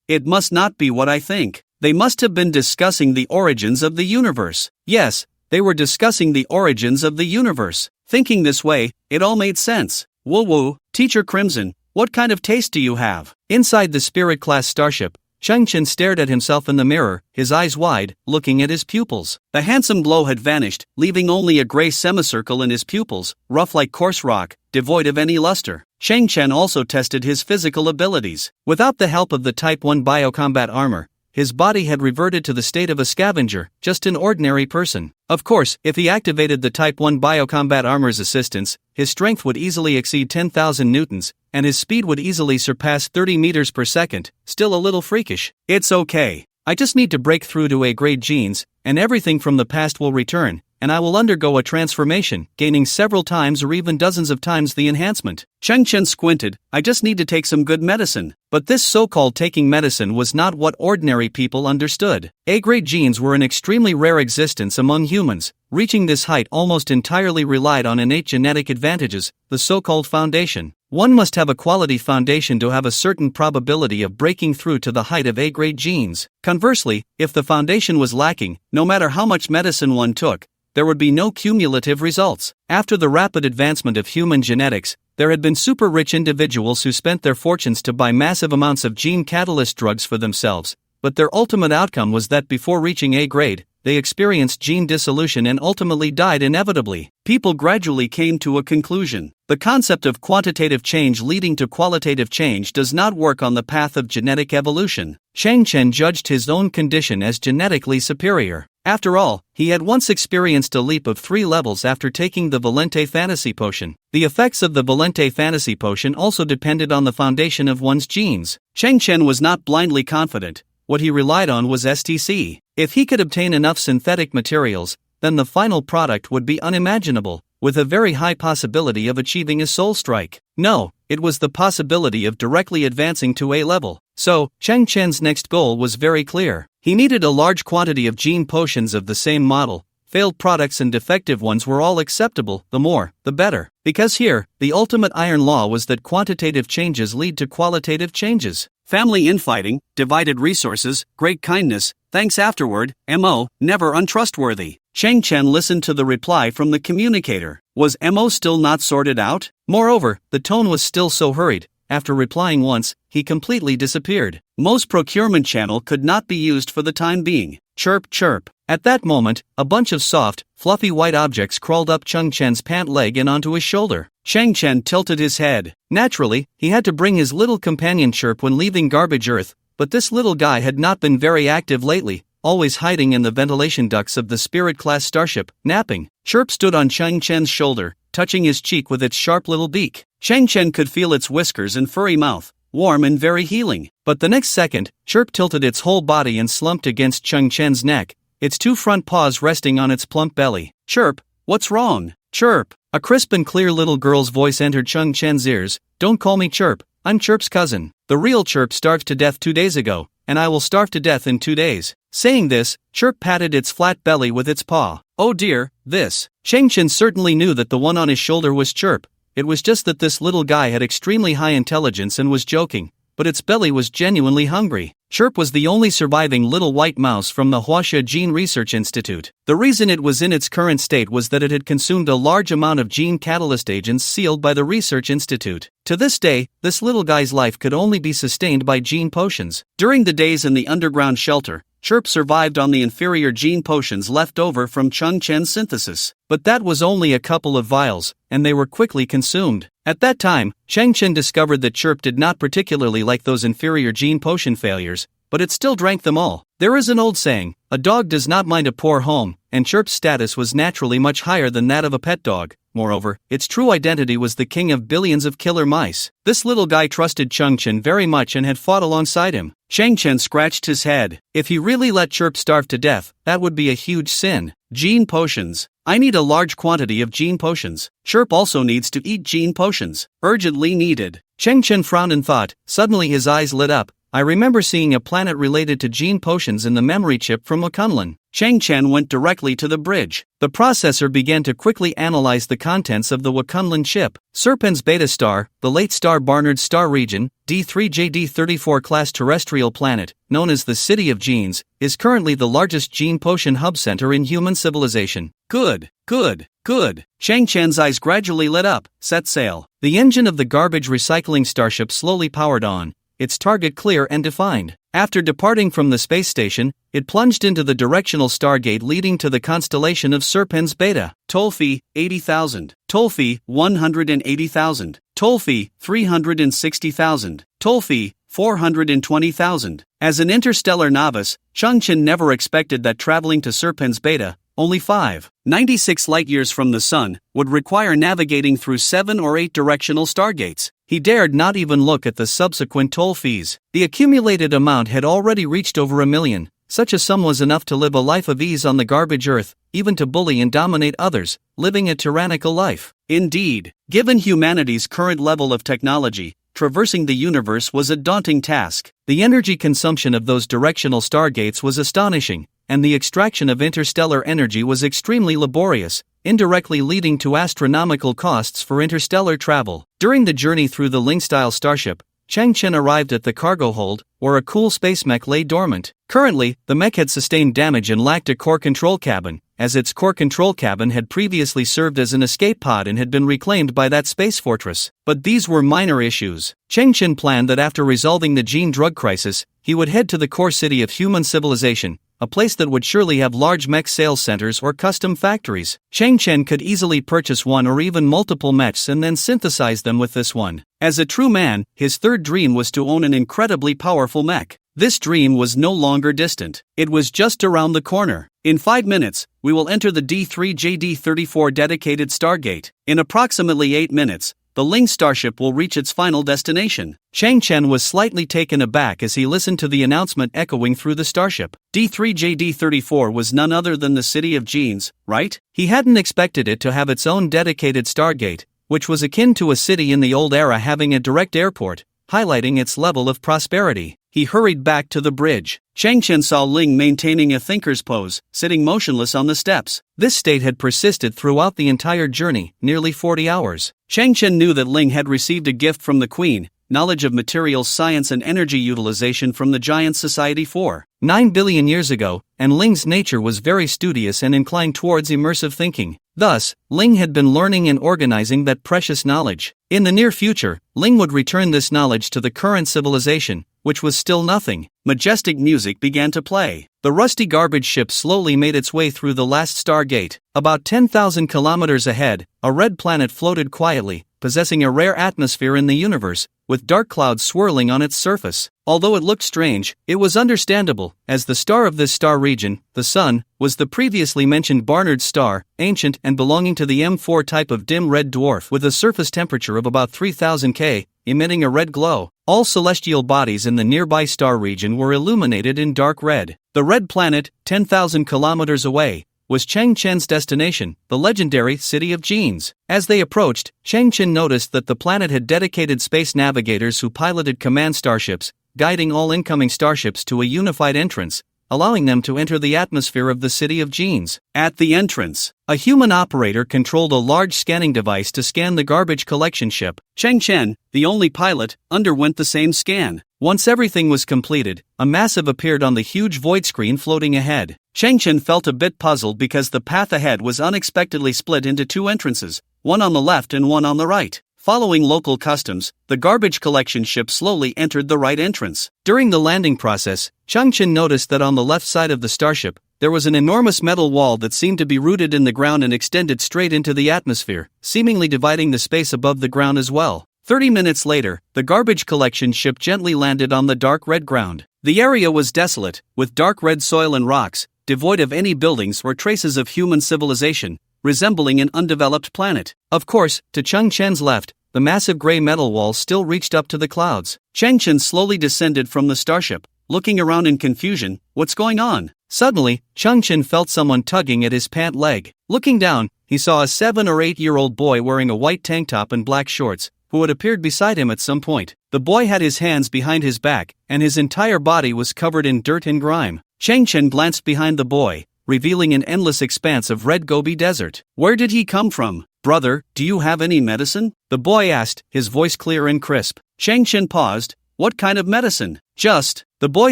It must not be what I think. They must have been discussing the origins of the universe. Yes, they were discussing the origins of the universe. Thinking this way, it all made sense. Woo-woo, Teacher Crimson, what kind of taste do you have? Inside the Spirit-class starship, Cheng Chen stared at himself in the mirror, his eyes wide, looking at his pupils. The handsome glow had vanished, leaving only a gray semicircle in his pupils, rough like coarse rock, devoid of any luster. Cheng Chen also tested his physical abilities. Without the help of the Type 1 biocombat armor, his body had reverted to the state of a scavenger, just an ordinary person. Of course, if he activated the Type 1 biocombat armor's assistance, his strength would easily exceed 10,000 newtons, and his speed would easily surpass 30 meters per second, still a little freakish. It's okay. I just need to break through to A-grade genes, and everything from the past will return, and I will undergo a transformation, gaining several times or even dozens of times the enhancement. Cheng Chen squinted. I just need to take some good medicine. But this so-called taking medicine was not what ordinary people understood. A-grade genes were an extremely rare existence among humans. Reaching this height almost entirely relied on innate genetic advantages, the so-called foundation. One must have a quality foundation to have a certain probability of breaking through to the height of A-grade genes. Conversely, if the foundation was lacking, no matter how much medicine one took, there would be no cumulative results. After the rapid advancement of human genetics, there had been super-rich individuals who spent their fortunes to buy massive amounts of gene catalyst drugs for themselves, but their ultimate outcome was that before reaching A grade, they experienced gene dissolution and ultimately died inevitably. People gradually came to a conclusion. The concept of quantitative change leading to qualitative change does not work on the path of genetic evolution. Chang Chen judged his own condition as genetically superior. After all, he had once experienced a leap of 3 levels after taking the Valente Fantasy Potion. The effects of the Valente Fantasy Potion also depended on the foundation of one's genes. Chang Chen was not blindly confident. What he relied on was STC. If he could obtain enough synthetic materials, then the final product would be unimaginable, with a very high possibility of achieving a soul strike. No, it was the possibility of directly advancing to A level. So, Chang Chen's next goal was very clear. He needed a large quantity of gene potions of the same model. Failed products and defective ones were all acceptable, the more, the better. Because here, the ultimate iron law was that quantitative changes lead to qualitative changes. Family infighting, divided resources, great kindness, thanks afterward, MO, never untrustworthy. Chang Chen listened to the reply from the communicator. Was MO still not sorted out? Moreover, the tone was still so hurried. After replying once, he completely disappeared. Most procurement channel could not be used for the time being. Chirp, chirp. At that moment, a bunch of soft, fluffy white objects crawled up Chang Chen's pant leg and onto his shoulder. Chang Chen tilted his head. Naturally, he had to bring his little companion Chirp when leaving Garbage Earth, but this little guy had not been very active lately, always hiding in the ventilation ducts of the Spirit-class starship, napping. Chirp stood on Chang Chen's shoulder, touching his cheek with its sharp little beak. Chang Chen could feel its whiskers and furry mouth, warm and very healing. But the next second, Chirp tilted its whole body and slumped against Chang Chen's neck, its 2 front paws resting on its plump belly. Chirp, what's wrong? Chirp. A crisp and clear little girl's voice entered Chang Chen's ears. Don't call me Chirp, I'm Chirp's cousin. The real Chirp starved to death 2 days ago, and I will starve to death in 2 days. Saying this, Chirp patted its flat belly with its paw. Oh dear, this. Chang Chen certainly knew that the one on his shoulder was Chirp. It was just that this little guy had extremely high intelligence and was joking, but its belly was genuinely hungry. Chirp was the only surviving little white mouse from the Huaxia Gene Research Institute. The reason it was in its current state was that it had consumed a large amount of gene catalyst agents sealed by the Research Institute. To this day, this little guy's life could only be sustained by gene potions. During the days in the underground shelter, Chirp survived on the inferior gene potions left over from Chang Chen's synthesis. But that was only a couple of vials, and they were quickly consumed. At that time, Chang Chen discovered that Chirp did not particularly like those inferior gene potion failures, but it still drank them all. There is an old saying, a dog does not mind a poor home, and Chirp's status was naturally much higher than that of a pet dog. Moreover, its true identity was the king of billions of killer mice. This little guy trusted Chang Chen very much and had fought alongside him. Chang Chen scratched his head. If he really let Chirp starve to death, that would be a huge sin. Gene potions. I need a large quantity of gene potions. Chirp also needs to eat gene potions. Urgently needed. Chang Chen frowned in thought. Suddenly his eyes lit up. I remember seeing a planet related to gene potions in the memory chip from Wakunlan. Chang Chen went directly to the bridge. The processor began to quickly analyze the contents of the Wakunlan chip. Serpens Beta Star, the late star Barnard Star region, D3JD34 class terrestrial planet, known as the City of Genes, is currently the largest gene potion hub center in human civilization. Good, good, good. Chang Chen's eyes gradually lit up. Set sail. The engine of the garbage recycling starship slowly powered on, its target clear and defined. After departing from the space station, it plunged into the directional stargate leading to the constellation of Serpens Beta. Toll fee, 80,000. Toll fee, 180,000. Toll fee, 360,000. Toll fee, 420,000. As an interstellar novice, Chang Chen never expected that traveling to Serpens Beta, only 596 light-years from the Sun, would require navigating through 7 or 8 directional stargates. He dared not even look at the subsequent toll fees. The accumulated amount had already reached over 1 million. Such a sum was enough to live a life of ease on the garbage earth, even to bully and dominate others, living a tyrannical life. Indeed, given humanity's current level of technology, traversing the universe was a daunting task. The energy consumption of those directional stargates was astonishing, and the extraction of interstellar energy was extremely laborious, indirectly leading to astronomical costs for interstellar travel. During the journey through the Ling-style starship, Chang Chen arrived at the cargo hold, where a cool space mech lay dormant. Currently, the mech had sustained damage and lacked a core control cabin, as its core control cabin had previously served as an escape pod and had been reclaimed by that space fortress. But these were minor issues. Chang Chen planned that after resolving the gene drug crisis, he would head to the core city of human civilization, a place that would surely have large mech sales centers or custom factories. Chang Chen could easily purchase one or even multiple mechs and then synthesize them with this one. As a true man, his third dream was to own an incredibly powerful mech. This dream was no longer distant. It was just around the corner. In 5 minutes, we will enter the D3JD34 dedicated Stargate. In approximately 8 minutes, the Ling starship will reach its final destination. Chang Chen was slightly taken aback as he listened to the announcement echoing through the starship. D3JD34 was none other than the city of genes, right? He hadn't expected it to have its own dedicated Stargate, which was akin to a city in the old era having a direct airport, highlighting its level of prosperity. He hurried back to the bridge. Chang Chen saw Ling maintaining a thinker's pose, sitting motionless on the steps. This state had persisted throughout the entire journey, nearly 40 hours. Chang Chen knew that Ling had received a gift from the Queen, knowledge of materials science and energy utilization from the Giant Society 4.9 billion years ago, and Ling's nature was very studious and inclined towards immersive thinking. Thus, Ling had been learning and organizing that precious knowledge. In the near future, Ling would return this knowledge to the current civilization, which was still nothing. Majestic music began to play. The rusty garbage ship slowly made its way through the last Stargate. About 10,000 kilometers ahead, a red planet floated quietly, possessing a rare atmosphere in the universe, with dark clouds swirling on its surface. Although it looked strange, it was understandable, as the star of this star region, the Sun, was the previously mentioned Barnard's star, ancient and belonging to the M4 type of dim red dwarf with a surface temperature of about 3000 K, emitting a red glow. All celestial bodies in the nearby star region were illuminated in dark red. The red planet, 10,000 kilometers away, was Chang Chen's destination, the legendary City of Genes. As they approached, Chang Chen noticed that the planet had dedicated space navigators who piloted command starships, guiding all incoming starships to a unified entrance, allowing them to enter the atmosphere of the City of Genes. At the entrance, a human operator controlled a large scanning device to scan the garbage collection ship. Chang Chen, the only pilot, underwent the same scan. Once everything was completed, a massive appeared on the huge void screen floating ahead. Chang Chen felt a bit puzzled because the path ahead was unexpectedly split into two entrances, one on the left and one on the right. Following local customs, the garbage collection ship slowly entered the right entrance. During the landing process, Chang Chen noticed that on the left side of the starship, there was an enormous metal wall that seemed to be rooted in the ground and extended straight into the atmosphere, seemingly dividing the space above the ground as well. 30 minutes later, the garbage collection ship gently landed on the dark red ground. The area was desolate, with dark red soil and rocks, devoid of any buildings or traces of human civilization, resembling an undeveloped planet. Of course, to Chang Chen's left, the massive gray metal wall still reached up to the clouds. Chang Chen slowly descended from the starship, looking around in confusion. What's going on? Suddenly, Chang Chen felt someone tugging at his pant leg. Looking down, he saw a 7 or 8 year old boy wearing a white tank top and black shorts, who had appeared beside him at some point. The boy had his hands behind his back, and his entire body was covered in dirt and grime. Chang Chen glanced behind the boy, revealing an endless expanse of red Gobi Desert. Where did he come from? Brother, do you have any medicine? The boy asked, his voice clear and crisp. Chang Chen paused. What kind of medicine? Just, the boy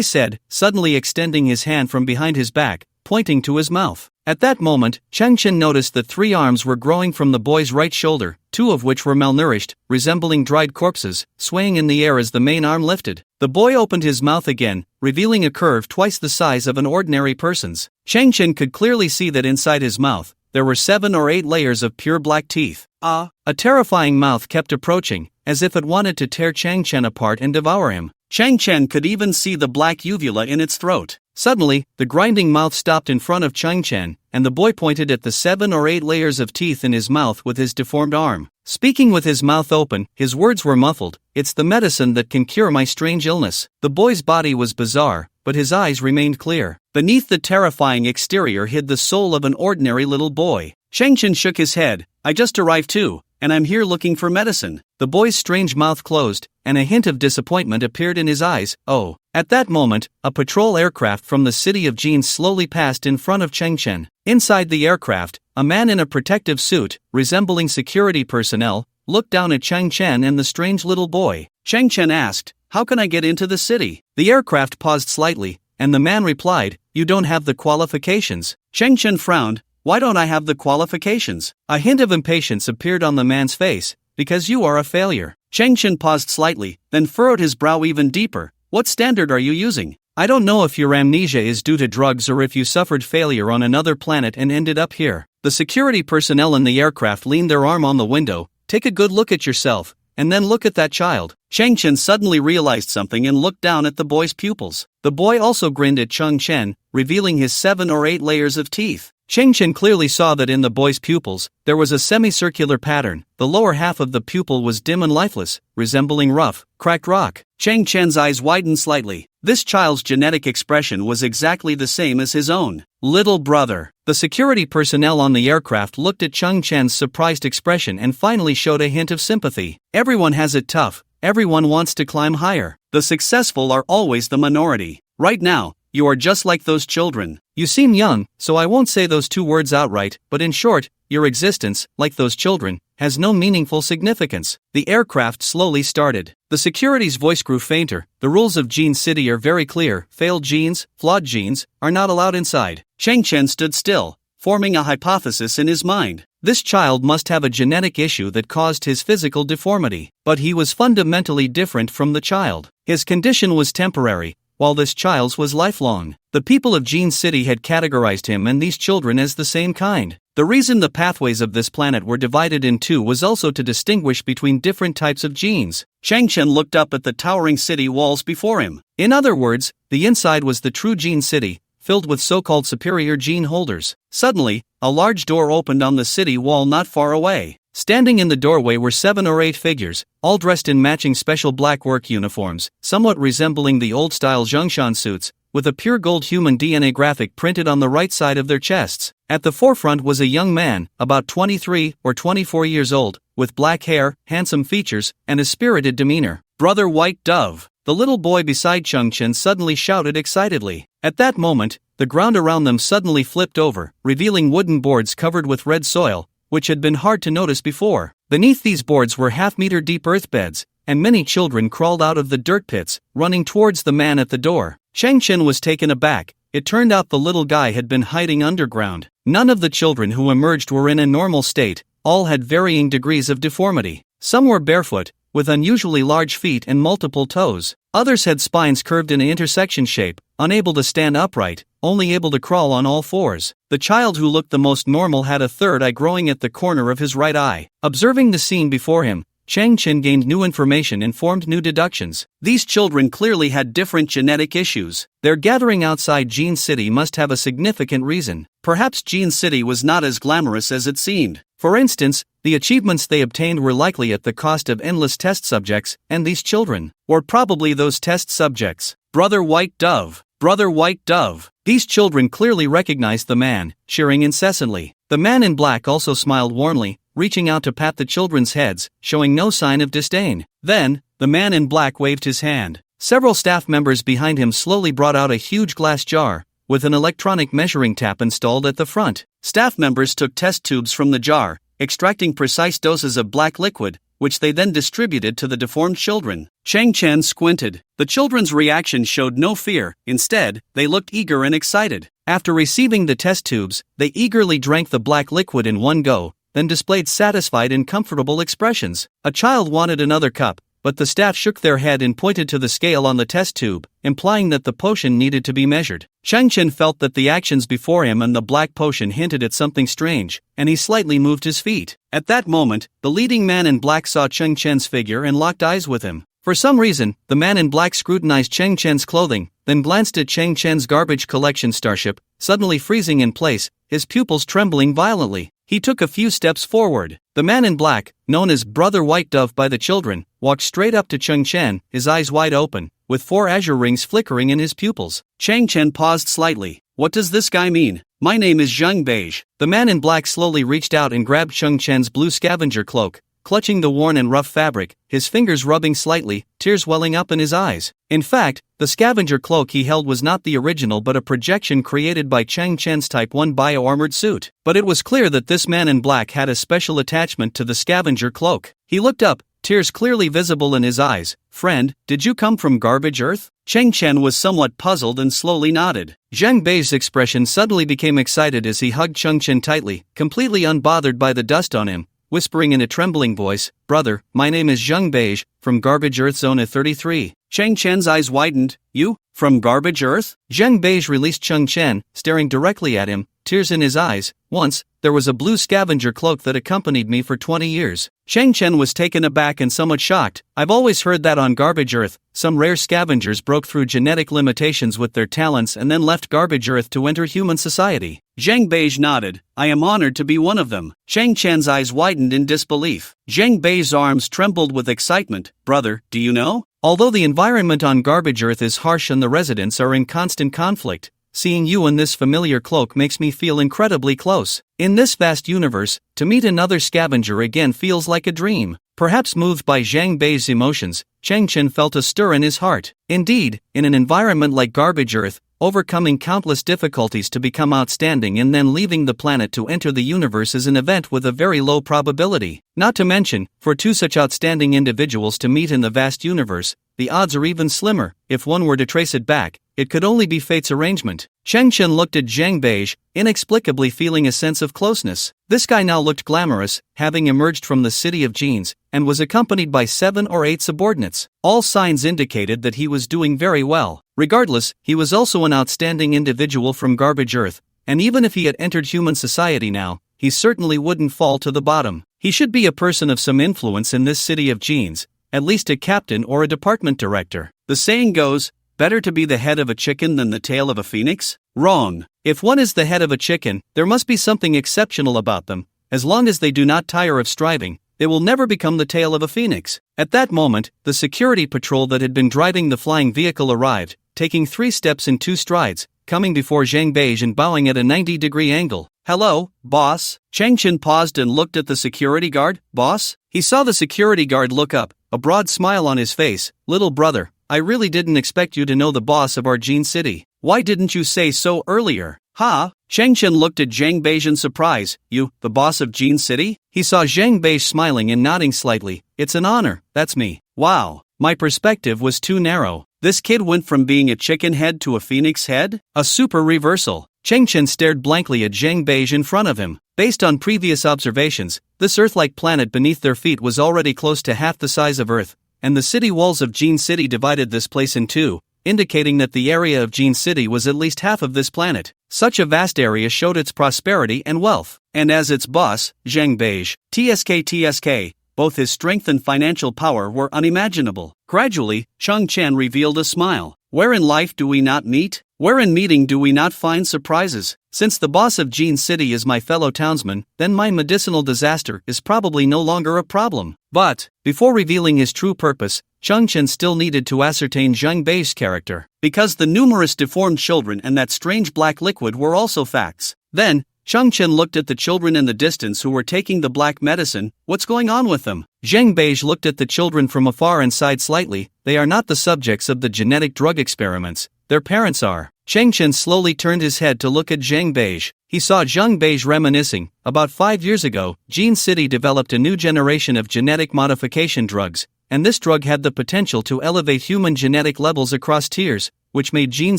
said, suddenly extending his hand from behind his back, pointing to his mouth. At that moment, Chang Chen noticed that 3 arms were growing from the boy's right shoulder, 2 of which were malnourished, resembling dried corpses, swaying in the air as the main arm lifted. The boy opened his mouth again, revealing a curve twice the size of an ordinary person's. Chang Chen could clearly see that inside his mouth, there were 7 or 8 layers of pure black teeth. A terrifying mouth kept approaching, as if it wanted to tear Chang Chen apart and devour him. Chang Chen could even see the black uvula in its throat. Suddenly, the grinding mouth stopped in front of Chang Chen, and the boy pointed at the 7 or 8 layers of teeth in his mouth with his deformed arm. Speaking with his mouth open, his words were muffled. It's the medicine that can cure my strange illness. The boy's body was bizarre, but his eyes remained clear. Beneath the terrifying exterior hid the soul of an ordinary little boy. Chang Chen shook his head. I just arrived too, and I'm here looking for medicine. The boy's strange mouth closed, and a hint of disappointment appeared in his eyes. Oh. At that moment, a patrol aircraft from the City of Genes slowly passed in front of Chang Chen. Inside the aircraft, a man in a protective suit, resembling security personnel, looked down at Chang Chen and the strange little boy. Chang Chen asked, how can I get into the city? The aircraft paused slightly, and the man replied, you don't have the qualifications. Chang Chen frowned. Why don't I have the qualifications? A hint of impatience appeared on the man's face. Because you are a failure. Chang Chen paused slightly, then furrowed his brow even deeper. What standard are you using? I don't know if your amnesia is due to drugs or if you suffered failure on another planet and ended up here. The security personnel in the aircraft leaned their arm on the window. Take a good look at yourself, and then look at that child. Chang Chen suddenly realized something and looked down at the boy's pupils. The boy also grinned at Chang Chen, revealing his 7 or 8 layers of teeth. Chang Chen clearly saw that in the boy's pupils, there was a semicircular pattern. The lower half of the pupil was dim and lifeless, resembling rough, cracked rock. Chang Chen's eyes widened slightly. This child's genetic expression was exactly the same as his own. Little brother. The security personnel on the aircraft looked at Chang Chen's surprised expression and finally showed a hint of sympathy. Everyone has it tough. Everyone wants to climb higher. The successful are always the minority. Right now, you are just like those children. You seem young, so I won't say those 2 words outright, but in short, your existence, like those children, has no meaningful significance. The aircraft slowly started. The security's voice grew fainter. The rules of Gene City are very clear. Failed genes, flawed genes, are not allowed inside. Chang Chen stood still, forming a hypothesis in his mind. This child must have a genetic issue that caused his physical deformity. But he was fundamentally different from the child. His condition was temporary, while this child's was lifelong. The people of Gene City had categorized him and these children as the same kind. The reason the pathways of this planet were divided in 2 was also to distinguish between different types of genes. Chang Chen looked up at the towering city walls before him. In other words, the inside was the true Gene City, filled with so-called superior gene holders. Suddenly, a large door opened on the city wall not far away. Standing in the doorway were 7 or 8 figures, all dressed in matching special black work uniforms, somewhat resembling the old-style Zhongshan suits, with a pure gold human DNA graphic printed on the right side of their chests. At the forefront was a young man, about 23 or 24 years old, with black hair, handsome features, and a spirited demeanor. Brother White Dove. The little boy beside Chang Chen suddenly shouted excitedly. At that moment, the ground around them suddenly flipped over, revealing wooden boards covered with red soil, which had been hard to notice before. Beneath these boards were half-meter deep earth beds, and many children crawled out of the dirt pits, running towards the man at the door. Chang Chen was taken aback. It turned out the little guy had been hiding underground. None of the children who emerged were in a normal state. All had varying degrees of deformity. Some were barefoot, with unusually large feet and multiple toes. Others had spines curved in an intersection shape, unable to stand upright, only able to crawl on all 4s. The child who looked the most normal had a third eye growing at the corner of his right eye. Observing the scene before him, Chang Chen gained new information and formed new deductions. These children clearly had different genetic issues. Their gathering outside Gene City must have a significant reason. Perhaps Gene City was not as glamorous as it seemed. For instance, the achievements they obtained were likely at the cost of endless test subjects, and these children were probably those test subjects. Brother White Dove. Brother White Dove. These children clearly recognized the man, cheering incessantly. The man in black also smiled warmly, reaching out to pat the children's heads, showing no sign of disdain. Then, the man in black waved his hand. Several staff members behind him slowly brought out a huge glass jar, with an electronic measuring tap installed at the front. Staff members took test tubes from the jar, extracting precise doses of black liquid, which they then distributed to the deformed children. Chang Chen squinted. The children's reaction showed no fear. Instead, they looked eager and excited. After receiving the test tubes, they eagerly drank the black liquid in one go, then displayed satisfied and comfortable expressions. A child wanted another cup, but the staff shook their head and pointed to the scale on the test tube, implying that the potion needed to be measured. Chang Chen felt that the actions before him and the black potion hinted at something strange, and he slightly moved his feet. At that moment, the leading man in black saw Chang Chen's figure and locked eyes with him. For some reason, the man in black scrutinized Chang Chen's clothing, then glanced at Chang Chen's garbage collection starship, suddenly freezing in place, his pupils trembling violently. He took a few steps forward. The man in black, known as Brother White Dove by the children, walked straight up to Chang Chen, his eyes wide open, with 4 azure rings flickering in his pupils. Chang Chen paused slightly. What does this guy mean? My name is Zheng Beige. The man in black slowly reached out and grabbed Chang Chen's blue scavenger cloak, clutching the worn and rough fabric, his fingers rubbing slightly, tears welling up in his eyes. In fact, the scavenger cloak he held was not the original but a projection created by Chang Chen's Type 1 bio-armored suit. But it was clear that this man in black had a special attachment to the scavenger cloak. He looked up, tears clearly visible in his eyes. "Friend, did you come from Garbage Earth?" Cheng Chen was somewhat puzzled and slowly nodded. Zhang Bei's expression suddenly became excited as he hugged Cheng Chen tightly, completely unbothered by the dust on him, whispering in a trembling voice, "Brother, my name is Zhang Bei, from Garbage Earth Zone 33. Cheng Chen's eyes widened. "You? From Garbage Earth?" Zhang Bei released Cheng Chen, staring directly at him, tears in his eyes. "Once, there was a blue scavenger cloak that accompanied me for 20 years. Cheng Chen was taken aback and somewhat shocked. "I've always heard that on Garbage Earth, some rare scavengers broke through genetic limitations with their talents and then left Garbage Earth to enter human society." Zhang Bei nodded. "I am honored to be one of them." Cheng Chen's eyes widened in disbelief. Zhang Bei's arms trembled with excitement. "Brother, do you know? Although the environment on Garbage Earth is harsh and the residents are in constant conflict, seeing you in this familiar cloak makes me feel incredibly close. In this vast universe, to meet another scavenger again feels like a dream." Perhaps moved by Zhang Bei's emotions, Cheng Chen felt a stir in his heart. Indeed, in an environment like Garbage Earth, overcoming countless difficulties to become outstanding and then leaving the planet to enter the universe is an event with a very low probability. Not to mention, for two such outstanding individuals to meet in the vast universe, the odds are even slimmer. If one were to trace it back, it could only be fate's arrangement. Cheng Chen looked at Zhang Bei, inexplicably feeling a sense of closeness. This guy now looked glamorous, having emerged from the city of genes, and was accompanied by 7 or 8 subordinates. All signs indicated that he was doing very well. Regardless, he was also an outstanding individual from Garbage Earth, and even if he had entered human society now, he certainly wouldn't fall to the bottom. He should be a person of some influence in this city of genes, at least a captain or a department director. The saying goes, better to be the head of a chicken than the tail of a phoenix? Wrong. If one is the head of a chicken, there must be something exceptional about them. As long as they do not tire of striving, they will never become the tail of a phoenix. At that moment, the security patrol that had been driving the flying vehicle arrived, taking 3 steps in 2 strides, coming before Zhang Bei and bowing at a 90-degree angle. "Hello, boss." Cheng Chen paused and looked at the security guard. "Boss?" He saw the security guard look up, a broad smile on his face. "Little brother, I really didn't expect you to know the boss of our Gene City. Why didn't you say so earlier?" "Huh?" Cheng Chen looked at Zhang Bei in surprise. "You, the boss of Gene City?" He saw Zhang Bei smiling and nodding slightly. "It's an honor, that's me." "Wow, my perspective was too narrow. This kid went from being a chicken head to a phoenix head? A super reversal." Cheng Chen stared blankly at Zhang Bei in front of him. Based on previous observations, this Earth-like planet beneath their feet was already close to half the size of Earth, and the city walls of Gene City divided this place in 2, indicating that the area of Gene City was at least half of this planet. Such a vast area showed its prosperity and wealth. And as its boss, Zhang Bei, TSK, both his strength and financial power were unimaginable. Gradually, Cheng Chen revealed a smile. "Where in life do we not meet? Where in meeting do we not find surprises? Since the boss of Gene City is my fellow townsman, then my medicinal disaster is probably no longer a problem." But, before revealing his true purpose, Cheng Chen still needed to ascertain Zhang Bei's character, because the numerous deformed children and that strange black liquid were also facts. Then, Cheng Chen looked at the children in the distance who were taking the black medicine. "What's going on with them?" Zhang Bei looked at the children from afar and sighed slightly. "They are not the subjects of the genetic drug experiments. Their parents are." Cheng Chen slowly turned his head to look at Zhang Bei. He saw Zhang Bei reminiscing. About 5 years ago, Gene City developed a new generation of genetic modification drugs, and this drug had the potential to elevate human genetic levels across tiers, which made Gene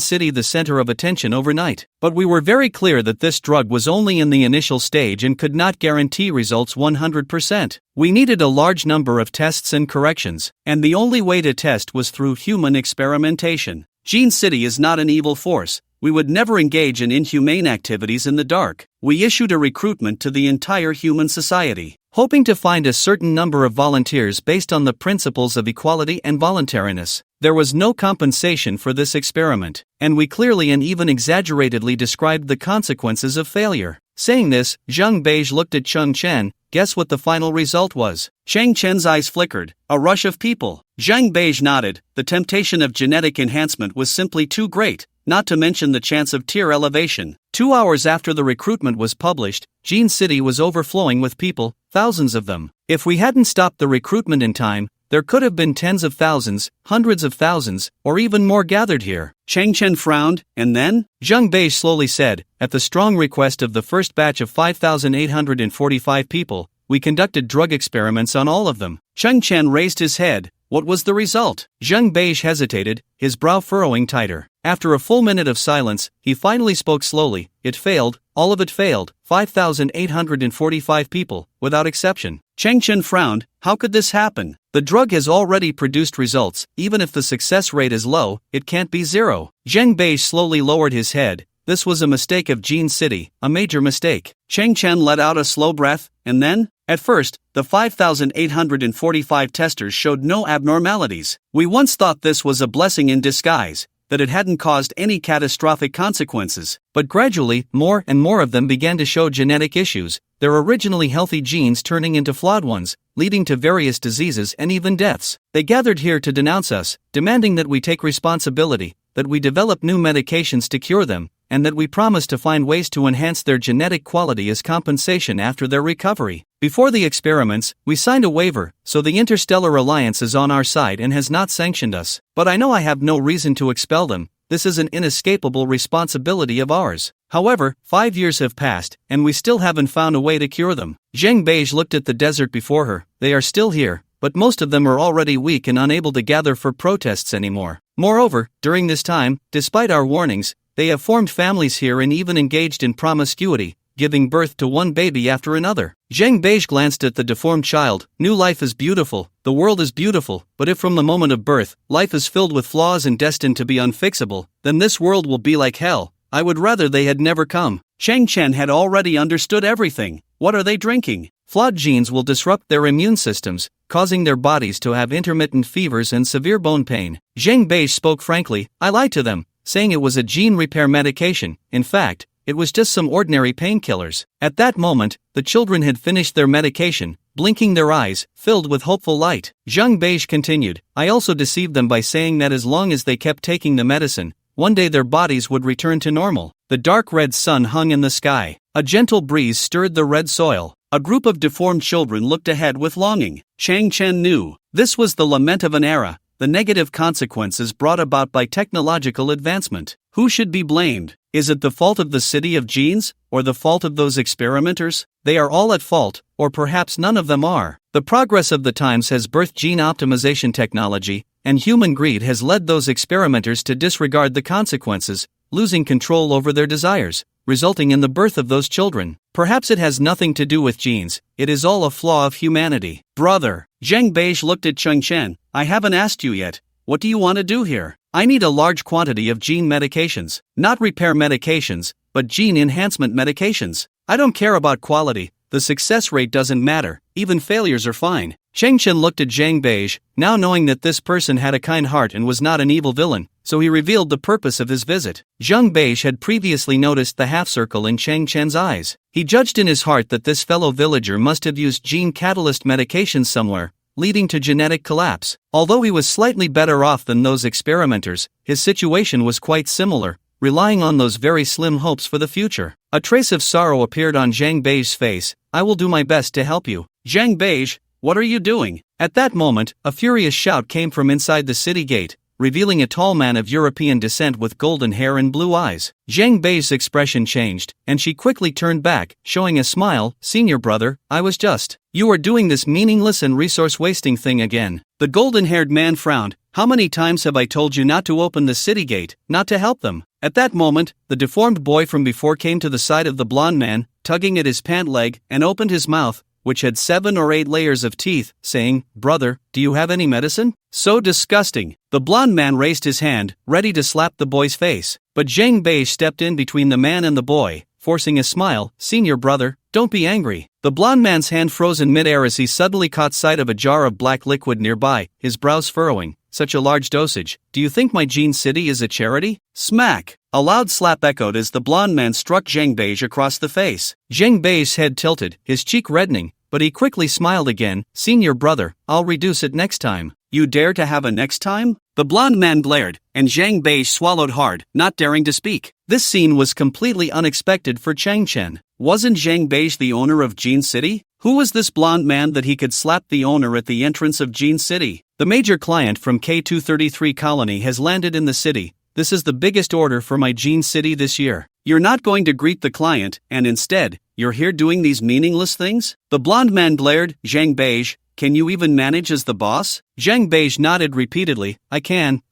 City the center of attention overnight. But we were very clear that this drug was only in the initial stage and could not guarantee results 100%. We needed a large number of tests and corrections, and the only way to test was through human experimentation. Gene City is not an evil force. We would never engage in inhumane activities in the dark. We issued a recruitment to the entire human society, hoping to find a certain number of volunteers based on the principles of equality and voluntariness. There was no compensation for this experiment, and we clearly and even exaggeratedly described the consequences of failure. Saying this, Zhang Bei looked at Cheng Chen. "Guess what the final result was?" Cheng Chen's eyes flickered. "A rush of people." Zhang Bei nodded. "The temptation of genetic enhancement was simply too great, not to mention the chance of tier elevation." 2 hours after the recruitment was published, Gene City was overflowing with people, thousands of them. If we hadn't stopped the recruitment in time, there could have been tens of thousands, hundreds of thousands, or even more gathered here. Cheng Chen frowned, "And then?" Zhang Bei slowly said, "At the strong request of the first batch of 5,845 people, We conducted drug experiments on all of them. Cheng Chen raised his head. What was the result? Zheng Beige hesitated, his brow furrowing tighter. After a full minute of silence, he finally spoke slowly. It failed, all of it failed, 5,845 people, without exception. Cheng Chen frowned. How could this happen? The drug has already produced results. Even if the success rate is low, it can't be zero. Zheng Beige slowly lowered his head. This was a mistake of Gene City, a major mistake. Cheng Chen let out a slow breath, and then, at first, the 5,845 testers showed no abnormalities. We once thought this was a blessing in disguise, that it hadn't caused any catastrophic consequences. But gradually, more and more of them began to show genetic issues, their originally healthy genes turning into flawed ones, leading to various diseases and even deaths. They gathered here to denounce us, demanding that we take responsibility, that we develop new medications to cure them, and that we promise to find ways to enhance their genetic quality as compensation after their recovery. Before the experiments, we signed a waiver, so the Interstellar Alliance is on our side and has not sanctioned us. But I know I have no reason to expel them. This is an inescapable responsibility of ours. However, 5 years have passed, and we still haven't found a way to cure them. Zheng Beige looked at the desert before her. They are still here, but most of them are already weak and unable to gather for protests anymore. Moreover, during this time, despite our warnings, they have formed families here and even engaged in promiscuity, giving birth to one baby after another. Zheng Beige glanced at the deformed child. New life is beautiful, the world is beautiful, but if from the moment of birth, life is filled with flaws and destined to be unfixable, then this world will be like hell. I would rather they had never come. Cheng Chen had already understood everything. What are they drinking? Flawed genes will disrupt their immune systems, causing their bodies to have intermittent fevers and severe bone pain. Zheng Beige spoke frankly. I lied to them, saying it was a gene repair medication. In fact, it was just some ordinary painkillers. At that moment, the children had finished their medication, blinking their eyes, filled with hopeful light. Zheng Beige continued. I also deceived them by saying that as long as they kept taking the medicine, one day their bodies would return to normal. The dark red sun hung in the sky. A gentle breeze stirred the red soil. A group of deformed children looked ahead with longing. Cheng Chen knew. This was the lament of an era, the negative consequences brought about by technological advancement. Who should be blamed? Is it the fault of the city of genes, or the fault of those experimenters? They are all at fault, or perhaps none of them are. The progress of the times has birthed gene optimization technology, and human greed has led those experimenters to disregard the consequences, losing control over their desires, resulting in the birth of those children. Perhaps it has nothing to do with genes, it is all a flaw of humanity. Brother, Zheng Beige looked at Cheng Chen. I haven't asked you yet. What do you want to do here? I need a large quantity of gene medications. Not repair medications, but gene enhancement medications. I don't care about quality, the success rate doesn't matter, even failures are fine. Cheng Chen looked at Zheng Beige, now knowing that this person had a kind heart and was not an evil villain, so he revealed the purpose of his visit. Zheng Beige had previously noticed the half-circle in Cheng Chen's eyes. He judged in his heart that this fellow villager must have used gene catalyst medications somewhere, leading to genetic collapse. Although he was slightly better off than those experimenters, his situation was quite similar, relying on those very slim hopes for the future. A trace of sorrow appeared on Zheng Beige's face. I will do my best to help you. Zheng Beige, what are you doing? At that moment, a furious shout came from inside the city gate, revealing a tall man of European descent with golden hair and blue eyes. Zheng Bei's expression changed, and she quickly turned back, showing a smile. Senior brother, I was just. You are doing this meaningless and resource-wasting thing again. The golden-haired man frowned. How many times have I told you not to open the city gate, not to help them? At that moment, the deformed boy from before came to the side of the blond man, tugging at his pant leg, and opened his mouth, which had 7 or 8 layers of teeth, saying, Brother, do you have any medicine? So disgusting. The blond man raised his hand, ready to slap the boy's face. But Zheng Beige stepped in between the man and the boy, forcing a smile. Senior brother, don't be angry. The blond man's hand froze in midair as he suddenly caught sight of a jar of black liquid nearby, his brows furrowing. Such a large dosage. Do you think my Gene City is a charity? Smack! A loud slap echoed as the blond man struck Zheng Beige across the face. Zheng Beige's head tilted, his cheek reddening, but he quickly smiled again. Senior brother, I'll reduce it next time. You dare to have a next time? The blond man glared, and Zheng Beige swallowed hard, not daring to speak. This scene was completely unexpected for Cheng Chen. Wasn't Zheng Beige the owner of Gene City? Who was this blond man that he could slap the owner at the entrance of Gene City? The major client from K233 colony has landed in the city, this is the biggest order for my Jean City this year. You're not going to greet the client, and instead, you're here doing these meaningless things? The blonde man glared. Zhang Beige, can you even manage as the boss? Zhang Beige nodded repeatedly. I can.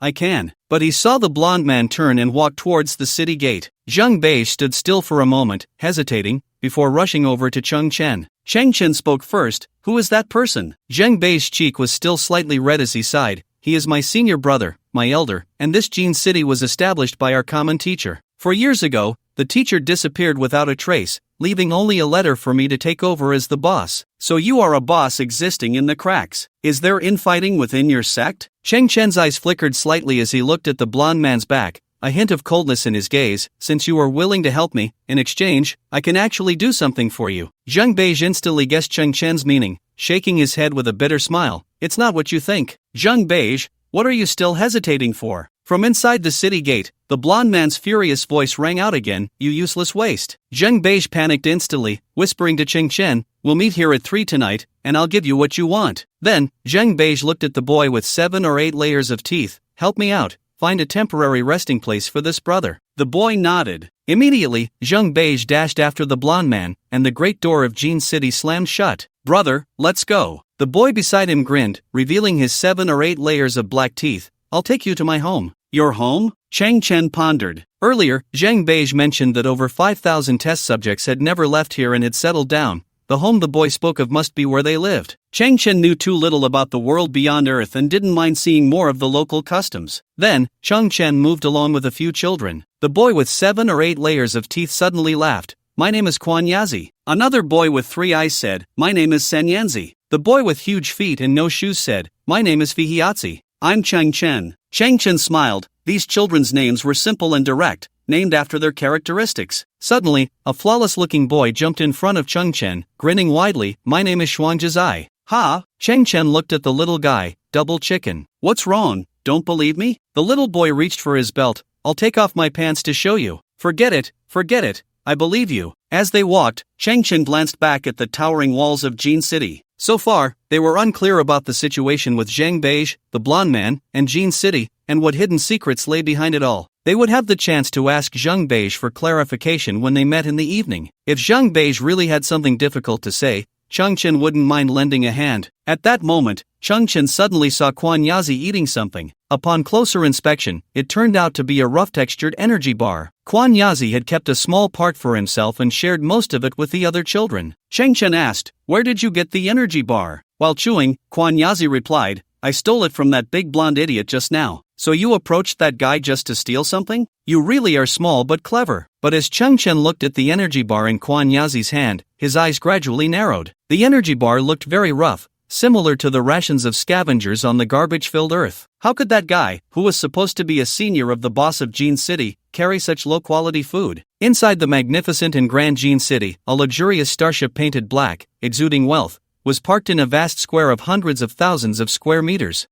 But he saw the blonde man turn and walk towards the city gate. Zhang Beige stood still for a moment, hesitating, before rushing over to Cheng Chen. Cheng Chen spoke first. Who is that person? Zhang Bei's cheek was still slightly red as he sighed. He is my senior brother, my elder, and this Jean City was established by our common teacher. 4 years ago, the teacher disappeared without a trace, leaving only a letter for me to take over as the boss. So you are a boss existing in the cracks. Is there infighting within your sect? Cheng Chen's eyes flickered slightly as he looked at the blonde man's back, a hint of coldness in his gaze. Since you are willing to help me, in exchange, I can actually do something for you. Zhang Beige instantly guessed Cheng Chen's meaning, shaking his head with a bitter smile. It's not what you think. Zhang Beige, what are you still hesitating for? From inside the city gate, the blonde man's furious voice rang out again. You useless waste. Zhang Beige panicked instantly, whispering to Cheng Chen, we'll meet here at 3 tonight, and I'll give you what you want. Then, Zhang Beige looked at the boy with 7 or 8 layers of teeth. Help me out. Find a temporary resting place for this brother. The boy nodded. Immediately, Zhang Beige dashed after the blonde man, and the great door of Jean City slammed shut. Brother, let's go. The boy beside him grinned, revealing his 7 or 8 layers of black teeth. I'll take you to my home. Your home? Cheng Chen pondered. Earlier, Zhang Beige mentioned that over 5,000 test subjects had never left here and had settled down. The home the boy spoke of must be where they lived. Cheng Chen knew too little about the world beyond Earth and didn't mind seeing more of the local customs. Then, Cheng Chen moved along with a few children. The boy with 7 or 8 layers of teeth suddenly laughed. My name is Quan Yazi. Another boy with 3 eyes said, my name is Sen Yanzi. The boy with huge feet and no shoes said, my name is Fihiatzi. I'm Cheng Chen. Cheng Chen smiled. These children's names were simple and direct, named after their characteristics. Suddenly, a flawless-looking boy jumped in front of Cheng Chen, grinning widely. My name is Xuan Jizai. Ha! Cheng Chen looked at the little guy. Double chicken. What's wrong? Don't believe me? The little boy reached for his belt. I'll take off my pants to show you. Forget it. I believe you. As they walked, Cheng Chen glanced back at the towering walls of Jean City. So far, they were unclear about the situation with Zhang Beige, the blonde man, and Jean City, and what hidden secrets lay behind it all. They would have the chance to ask Zhang Beige for clarification when they met in the evening. If Zhang Beige really had something difficult to say, Cheng Chen wouldn't mind lending a hand. At that moment, Cheng Chen suddenly saw Quan Yazi eating something. Upon closer inspection, it turned out to be a rough-textured energy bar. Quan Yazi had kept a small part for himself and shared most of it with the other children. Cheng Chen asked, where did you get the energy bar? While chewing, Quan Yazi replied, I stole it from that big blonde idiot just now. So you approached that guy just to steal something? You really are small but clever. But as Cheng Chen looked at the energy bar in Quan Yazi's hand, his eyes gradually narrowed. The energy bar looked very rough, similar to the rations of scavengers on the garbage-filled earth. How could that guy, who was supposed to be a senior of the boss of Jean City, carry such low-quality food? Inside the magnificent and grand Jean City, a luxurious starship painted black, exuding wealth, was parked in a vast square of hundreds of thousands of square meters.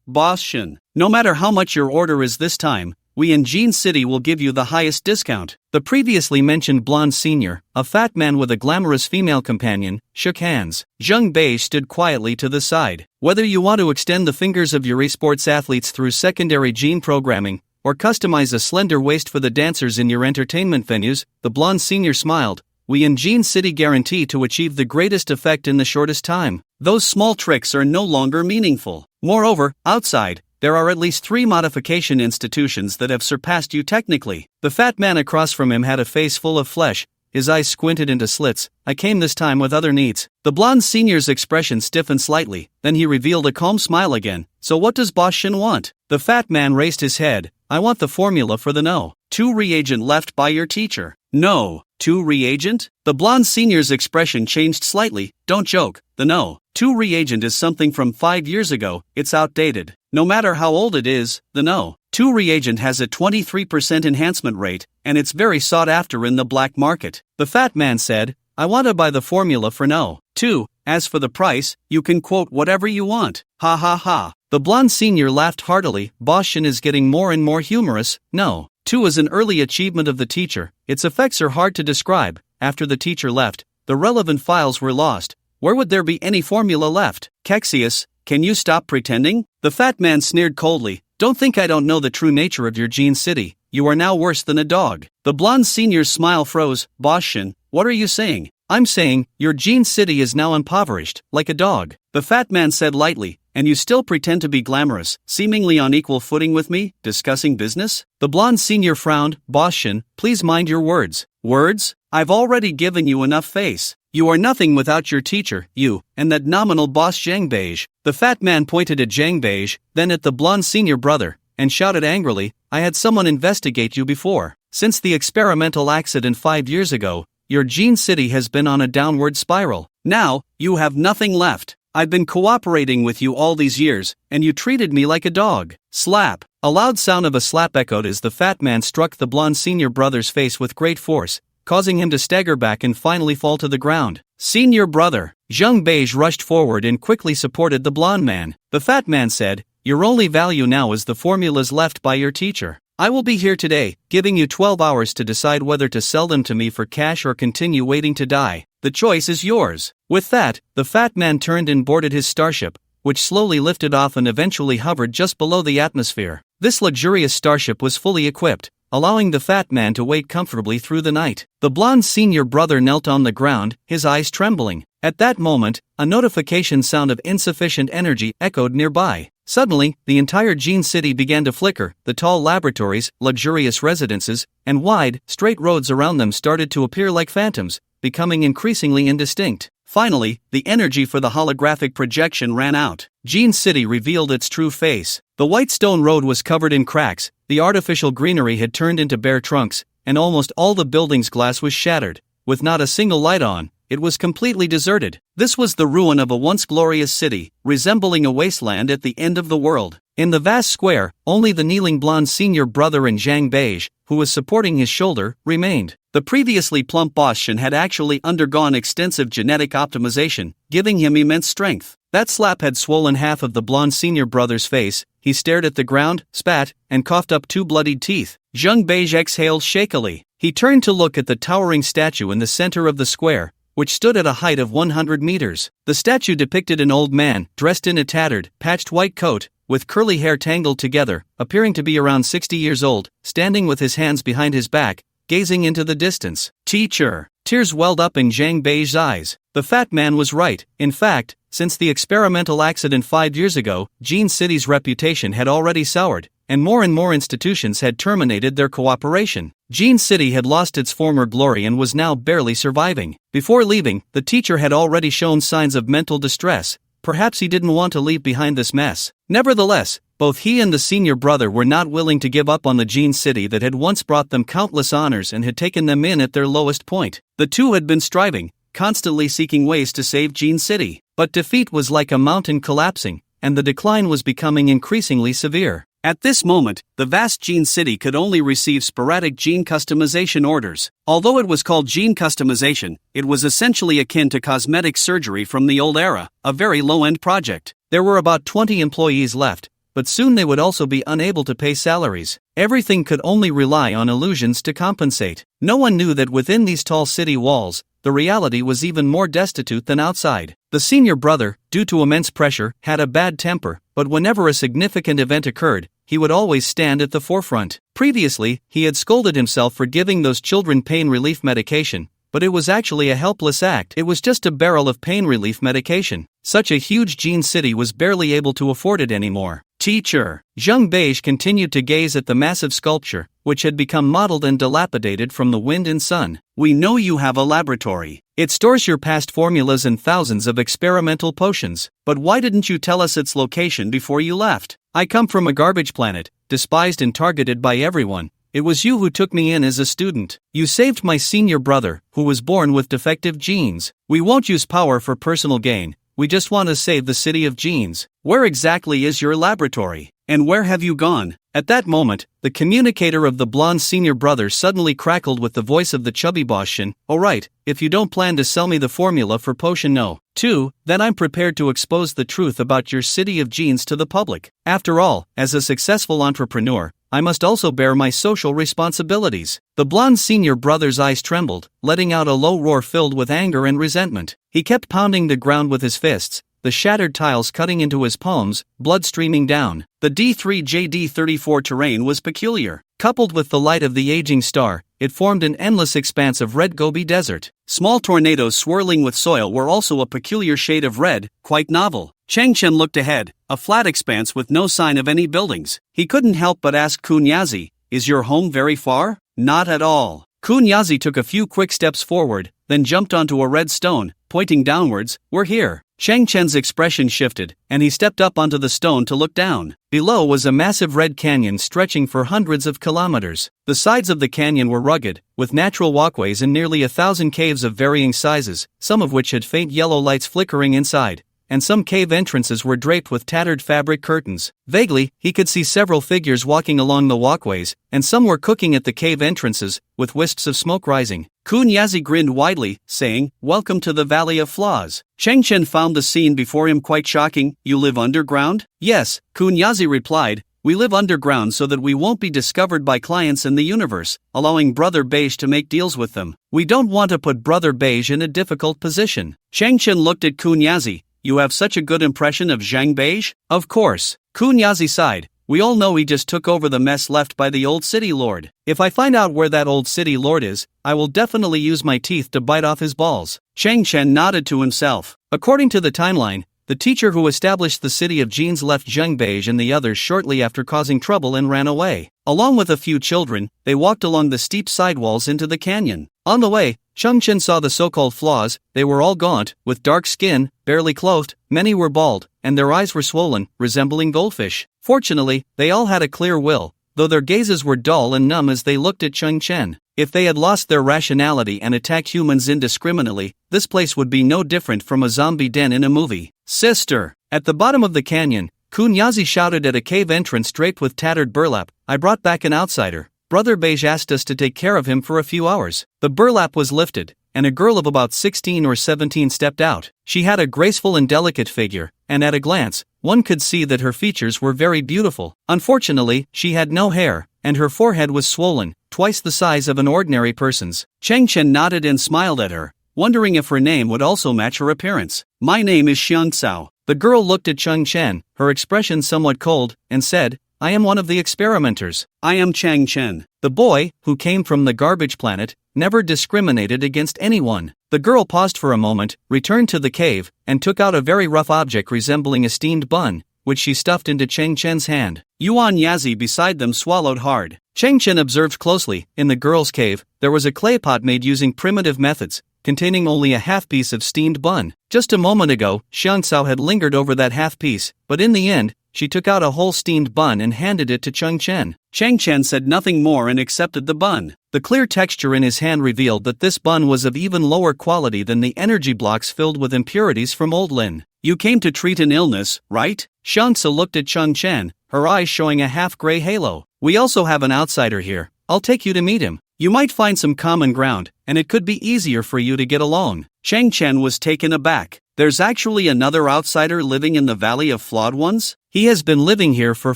Boss Shin. No matter how much your order is this time, we in Jean City will give you the highest discount. The previously mentioned blonde senior, a fat man with a glamorous female companion, shook hands. Zhang Bei stood quietly to the side. Whether you want to extend the fingers of your esports athletes through secondary gene programming, or customize a slender waist for the dancers in your entertainment venues, the blonde senior smiled. We in Jean City guarantee to achieve the greatest effect in the shortest time. Those small tricks are no longer meaningful. Moreover, outside, there are at least 3 modification institutions that have surpassed you technically. The fat man across from him had a face full of flesh, his eyes squinted into slits. I came this time with other needs. The blonde senior's expression stiffened slightly, then he revealed a calm smile again. So what does Boss Shin want? The fat man raised his head. I want the formula for the No. 2 reagent left by your teacher. No. 2 reagent? The blonde senior's expression changed slightly. Don't joke, the No. 2 reagent is something from 5 years ago, it's outdated. No matter how old it is, the No. 2 reagent has a 23% enhancement rate, and it's very sought after in the black market. The fat man said, I want to buy the formula for No. 2. As for the price, you can quote whatever you want. Ha ha ha. The blonde senior laughed heartily. Boss Shin is getting more and more humorous. No. 2 is an early achievement of the teacher. Its effects are hard to describe. After the teacher left, the relevant files were lost. Where would there be any formula left? Kexius, can you stop pretending? The fat man sneered coldly. Don't think I don't know the true nature of your Gene City. You are now worse than a dog. The blonde senior's smile froze. Boss Shin, what are you saying? I'm saying, your Gene City is now impoverished, like a dog. The fat man said lightly, and you still pretend to be glamorous, seemingly on equal footing with me, discussing business? The blonde senior frowned. Boss Shin, please mind your words. Words? I've already given you enough face. You are nothing without your teacher, you, and that nominal boss Zhang Beige. The fat man pointed at Zhang Beige, then at the blonde senior brother, and shouted angrily, I had someone investigate you before. Since the experimental accident 5 years ago, your Gene City has been on a downward spiral. Now, you have nothing left. I've been cooperating with you all these years, and you treated me like a dog. Slap. A loud sound of a slap echoed as the fat man struck the blonde senior brother's face with great force, causing him to stagger back and finally fall to the ground. Senior brother. Zhang Beige rushed forward and quickly supported the blonde man. The fat man said, your only value now is the formulas left by your teacher. I will be here today, giving you 12 hours to decide whether to sell them to me for cash or continue waiting to die. The choice is yours. With that, the fat man turned and boarded his starship, which slowly lifted off and eventually hovered just below the atmosphere. This luxurious starship was fully equipped, allowing the fat man to wait comfortably through the night. The blonde senior brother knelt on the ground, his eyes trembling. At that moment, a notification sound of insufficient energy echoed nearby. Suddenly, the entire Gene City began to flicker. The tall laboratories, luxurious residences, and wide, straight roads around them started to appear like phantoms, becoming increasingly indistinct. Finally, the energy for the holographic projection ran out. Gene City revealed its true face. The white stone road was covered in cracks, the artificial greenery had turned into bare trunks, and almost all the building's glass was shattered. With not a single light on, it was completely deserted. This was the ruin of a once glorious city, resembling a wasteland at the end of the world. In the vast square, only the kneeling blonde senior brother and Zhang Beige, who was supporting his shoulder, remained. The previously plump boss Shin had actually undergone extensive genetic optimization, giving him immense strength. That slap had swollen half of the blonde senior brother's face. He stared at the ground, spat, and coughed up 2 bloodied teeth. Zhang Beige exhaled shakily. He turned to look at the towering statue in the center of the square, which stood at a height of 100 meters. The statue depicted an old man, dressed in a tattered, patched white coat, with curly hair tangled together, appearing to be around 60 years old, standing with his hands behind his back, gazing into the distance. Teacher! Tears welled up in Zhang Bei's eyes. The fat man was right. In fact, since the experimental accident 5 years ago, Gene City's reputation had already soured, and more institutions had terminated their cooperation. Gene City had lost its former glory and was now barely surviving. Before leaving, the teacher had already shown signs of mental distress. Perhaps he didn't want to leave behind this mess. Nevertheless, both he and the senior brother were not willing to give up on the Gene City that had once brought them countless honors and had taken them in at their lowest point. The two had been striving, constantly seeking ways to save Gene City. But defeat was like a mountain collapsing, and the decline was becoming increasingly severe. At this moment, the vast Gene City could only receive sporadic gene customization orders. Although it was called gene customization, it was essentially akin to cosmetic surgery from the old era, a very low-end project. There were about 20 employees left, but soon they would also be unable to pay salaries. Everything could only rely on illusions to compensate. No one knew that within these tall city walls, the reality was even more destitute than outside. The senior brother, due to immense pressure, had a bad temper, but whenever a significant event occurred, he would always stand at the forefront. Previously, he had scolded himself for giving those children pain relief medication, but it was actually a helpless act. It was just a barrel of pain relief medication. Such a huge Gene City was barely able to afford it anymore. Teacher! Zhang Beige continued to gaze at the massive sculpture, which had become mottled and dilapidated from the wind and sun. We know you have a laboratory. It stores your past formulas and thousands of experimental potions. But why didn't you tell us its location before you left? I come from a garbage planet, despised and targeted by everyone. It was you who took me in as a student. You saved my senior brother, who was born with defective genes. We won't use power for personal gain. We just want to save the city of genes. Where exactly is your laboratory? And where have you gone? At that moment, the communicator of the blonde senior brother suddenly crackled with the voice of the chubby boss Shin. Alright, if you don't plan to sell me the formula for potion no. 2, then I'm prepared to expose the truth about your city of genes to the public. After all, as a successful entrepreneur, I must also bear my social responsibilities. The blonde senior brother's eyes trembled, letting out a low roar filled with anger and resentment. He kept pounding the ground with his fists, the shattered tiles cutting into his palms, blood streaming down. The D3JD34 terrain was peculiar. Coupled with the light of the aging star, it formed an endless expanse of red Gobi Desert. Small tornadoes swirling with soil were also a peculiar shade of red, quite novel. Chang Chen looked ahead, a flat expanse with no sign of any buildings. He couldn't help but ask Kunyazi, "Is your home very far?" "Not at all." Kunyazi took a few quick steps forward, then jumped onto a red stone, pointing downwards. "We're here." Chang Chen's expression shifted, and he stepped up onto the stone to look down. Below was a massive red canyon stretching for hundreds of kilometers. The sides of the canyon were rugged, with natural walkways and nearly 1,000 caves of varying sizes, some of which had faint yellow lights flickering inside, and some cave entrances were draped with tattered fabric curtains. Vaguely, he could see several figures walking along the walkways, and some were cooking at the cave entrances, with wisps of smoke rising. Kunyazi grinned widely, saying, "Welcome to the Valley of Flaws." Chang Chen found the scene before him quite shocking. "You live underground?" "Yes," Kunyazi replied. "We live underground so that we won't be discovered by clients in the universe, allowing Brother Beige to make deals with them. We don't want to put Brother Beige in a difficult position." Chang Chen looked at Kunyazi. "You have such a good impression of Zhang Beige?" "Of course." Kunyazi sighed. "We all know he just took over the mess left by the old city lord. If I find out where that old city lord is, I will definitely use my teeth to bite off his balls." Chang Chen nodded to himself. According to the timeline, the teacher who established the city of Genes left Zhang Beige and the others shortly after causing trouble and ran away. Along with a few children, they walked along the steep sidewalls into the canyon. On the way, Chang Chen saw the so-called flaws. They were all gaunt, with dark skin, barely clothed, many were bald, and their eyes were swollen, resembling goldfish. Fortunately, they all had a clear will, though their gazes were dull and numb as they looked at Chang Chen. If they had lost their rationality and attacked humans indiscriminately, this place would be no different from a zombie den in a movie. "Sister!" At the bottom of the canyon, Kunyazi shouted at a cave entrance draped with tattered burlap, "I brought back an outsider. Brother Beige asked us to take care of him for a few hours." The burlap was lifted, and a girl of about 16 or 17 stepped out. She had a graceful and delicate figure, and at a glance, one could see that her features were very beautiful. Unfortunately, she had no hair, and her forehead was swollen, twice the size of an ordinary person's. Chang Chen nodded and smiled at her, wondering if her name would also match her appearance. "My name is Xiang Cao." The girl looked at Chang Chen, her expression somewhat cold, and said, "I am one of the experimenters." "I am Chang Chen." The boy, who came from the garbage planet, never discriminated against anyone. The girl paused for a moment, returned to the cave, and took out a very rough object resembling a steamed bun, which she stuffed into Chang Chen's hand. Yuan Yazi beside them swallowed hard. Chang Chen observed closely. In the girl's cave, there was a clay pot made using primitive methods, containing only a half piece of steamed bun. Just a moment ago, Xiang Cao had lingered over that half piece, but in the end, she took out a whole steamed bun and handed it to Chang Chen. Chang Chen said nothing more and accepted the bun. The clear texture in his hand revealed that this bun was of even lower quality than the energy blocks filled with impurities from Old Lin. "You came to treat an illness, right?" Xiang Cao looked at Chang Chen, her eyes showing a half-gray halo. "We also have an outsider here. I'll take you to meet him. You might find some common ground, and it could be easier for you to get along." Chang Chen was taken aback. "There's actually another outsider living in the Valley of Flawed Ones? He has been living here for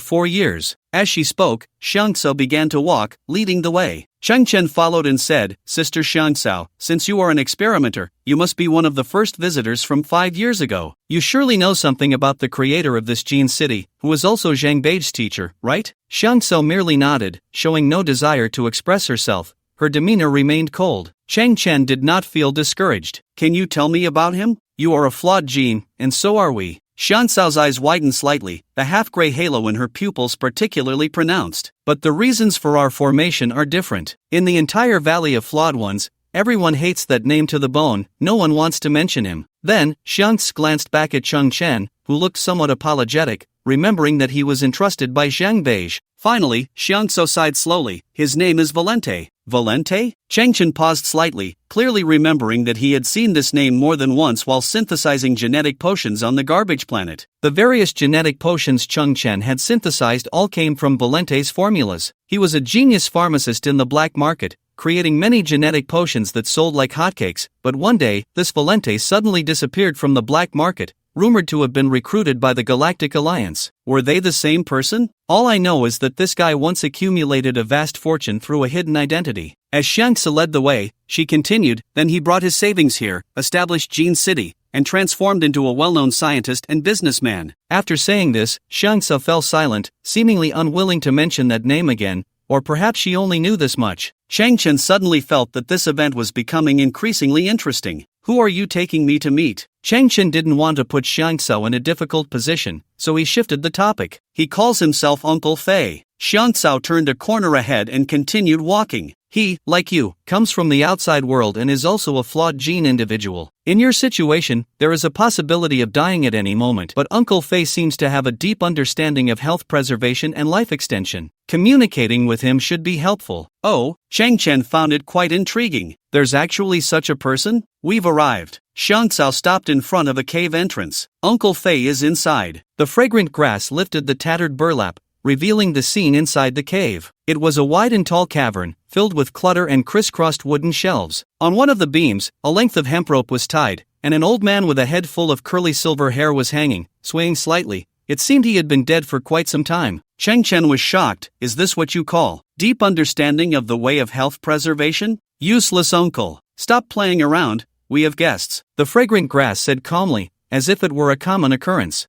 4 years. As she spoke, Xiang Cao began to walk, leading the way. Chang Chen followed and said, "Sister Xiang Cao, since you are an experimenter, you must be one of the first visitors from 5 years ago. You surely know something about the creator of this Gene City, who was also Zhang Beige's teacher, right?" Xiang Cao merely nodded, showing no desire to express herself. Her demeanor remained cold. Chang Chen did not feel discouraged. "Can you tell me about him? You are a flawed gene, and so are we." Xiang Cao's eyes widened slightly, the half-gray halo in her pupils particularly pronounced. "But the reasons for our formation are different. In the entire Valley of Flawed Ones, everyone hates that name to the bone, no one wants to mention him." Then, Xiang Cao glanced back at Chang Chen, who looked somewhat apologetic, remembering that he was entrusted by Zhang Beige. Finally, Xiang Cao sighed slowly. "His name is Valente." "Valente?" Chang Chen paused slightly, clearly remembering that he had seen this name more than once while synthesizing genetic potions on the garbage planet. The various genetic potions Chang Chen had synthesized all came from Valente's formulas. He was a genius pharmacist in the black market, creating many genetic potions that sold like hotcakes, but one day, this Valente suddenly disappeared from the black market, rumored to have been recruited by the Galactic Alliance. Were they the same person? All I know is that this guy once accumulated a vast fortune through a hidden identity. As Xiang Cao led the way, she continued, "Then he brought his savings here, established Gene City, and transformed into a well-known scientist and businessman. After saying this, Xiangsa fell silent, seemingly unwilling to mention that name again, or perhaps she only knew this much. Changchen suddenly felt that this event was becoming increasingly interesting. Who are you taking me to meet? Changchen didn't want to put Xiangsa in a difficult position, so he shifted the topic. He calls himself Uncle Fei. Xiangsa turned a corner ahead and continued walking. He, like you, comes from the outside world and is also a flawed gene individual. In your situation, there is a possibility of dying at any moment, but Uncle Fei seems to have a deep understanding of health preservation and life extension. Communicating with him should be helpful. Oh, Changchen found it quite intriguing. There's actually such a person? We've arrived. Xiangsa stopped in front of a cave entrance. Uncle Fei is inside. The fragrant grass lifted the tattered burlap, revealing the scene inside the cave. It was a wide and tall cavern, filled with clutter and crisscrossed wooden shelves. On one of the beams, a length of hemp rope was tied, and an old man with a head full of curly silver hair was hanging, swaying slightly. It seemed he had been dead for quite some time. Changchen was shocked. Is this what you call deep understanding of the way of health preservation? Useless uncle. Stop playing around, we have guests. The fragrant grass said calmly, as if it were a common occurrence.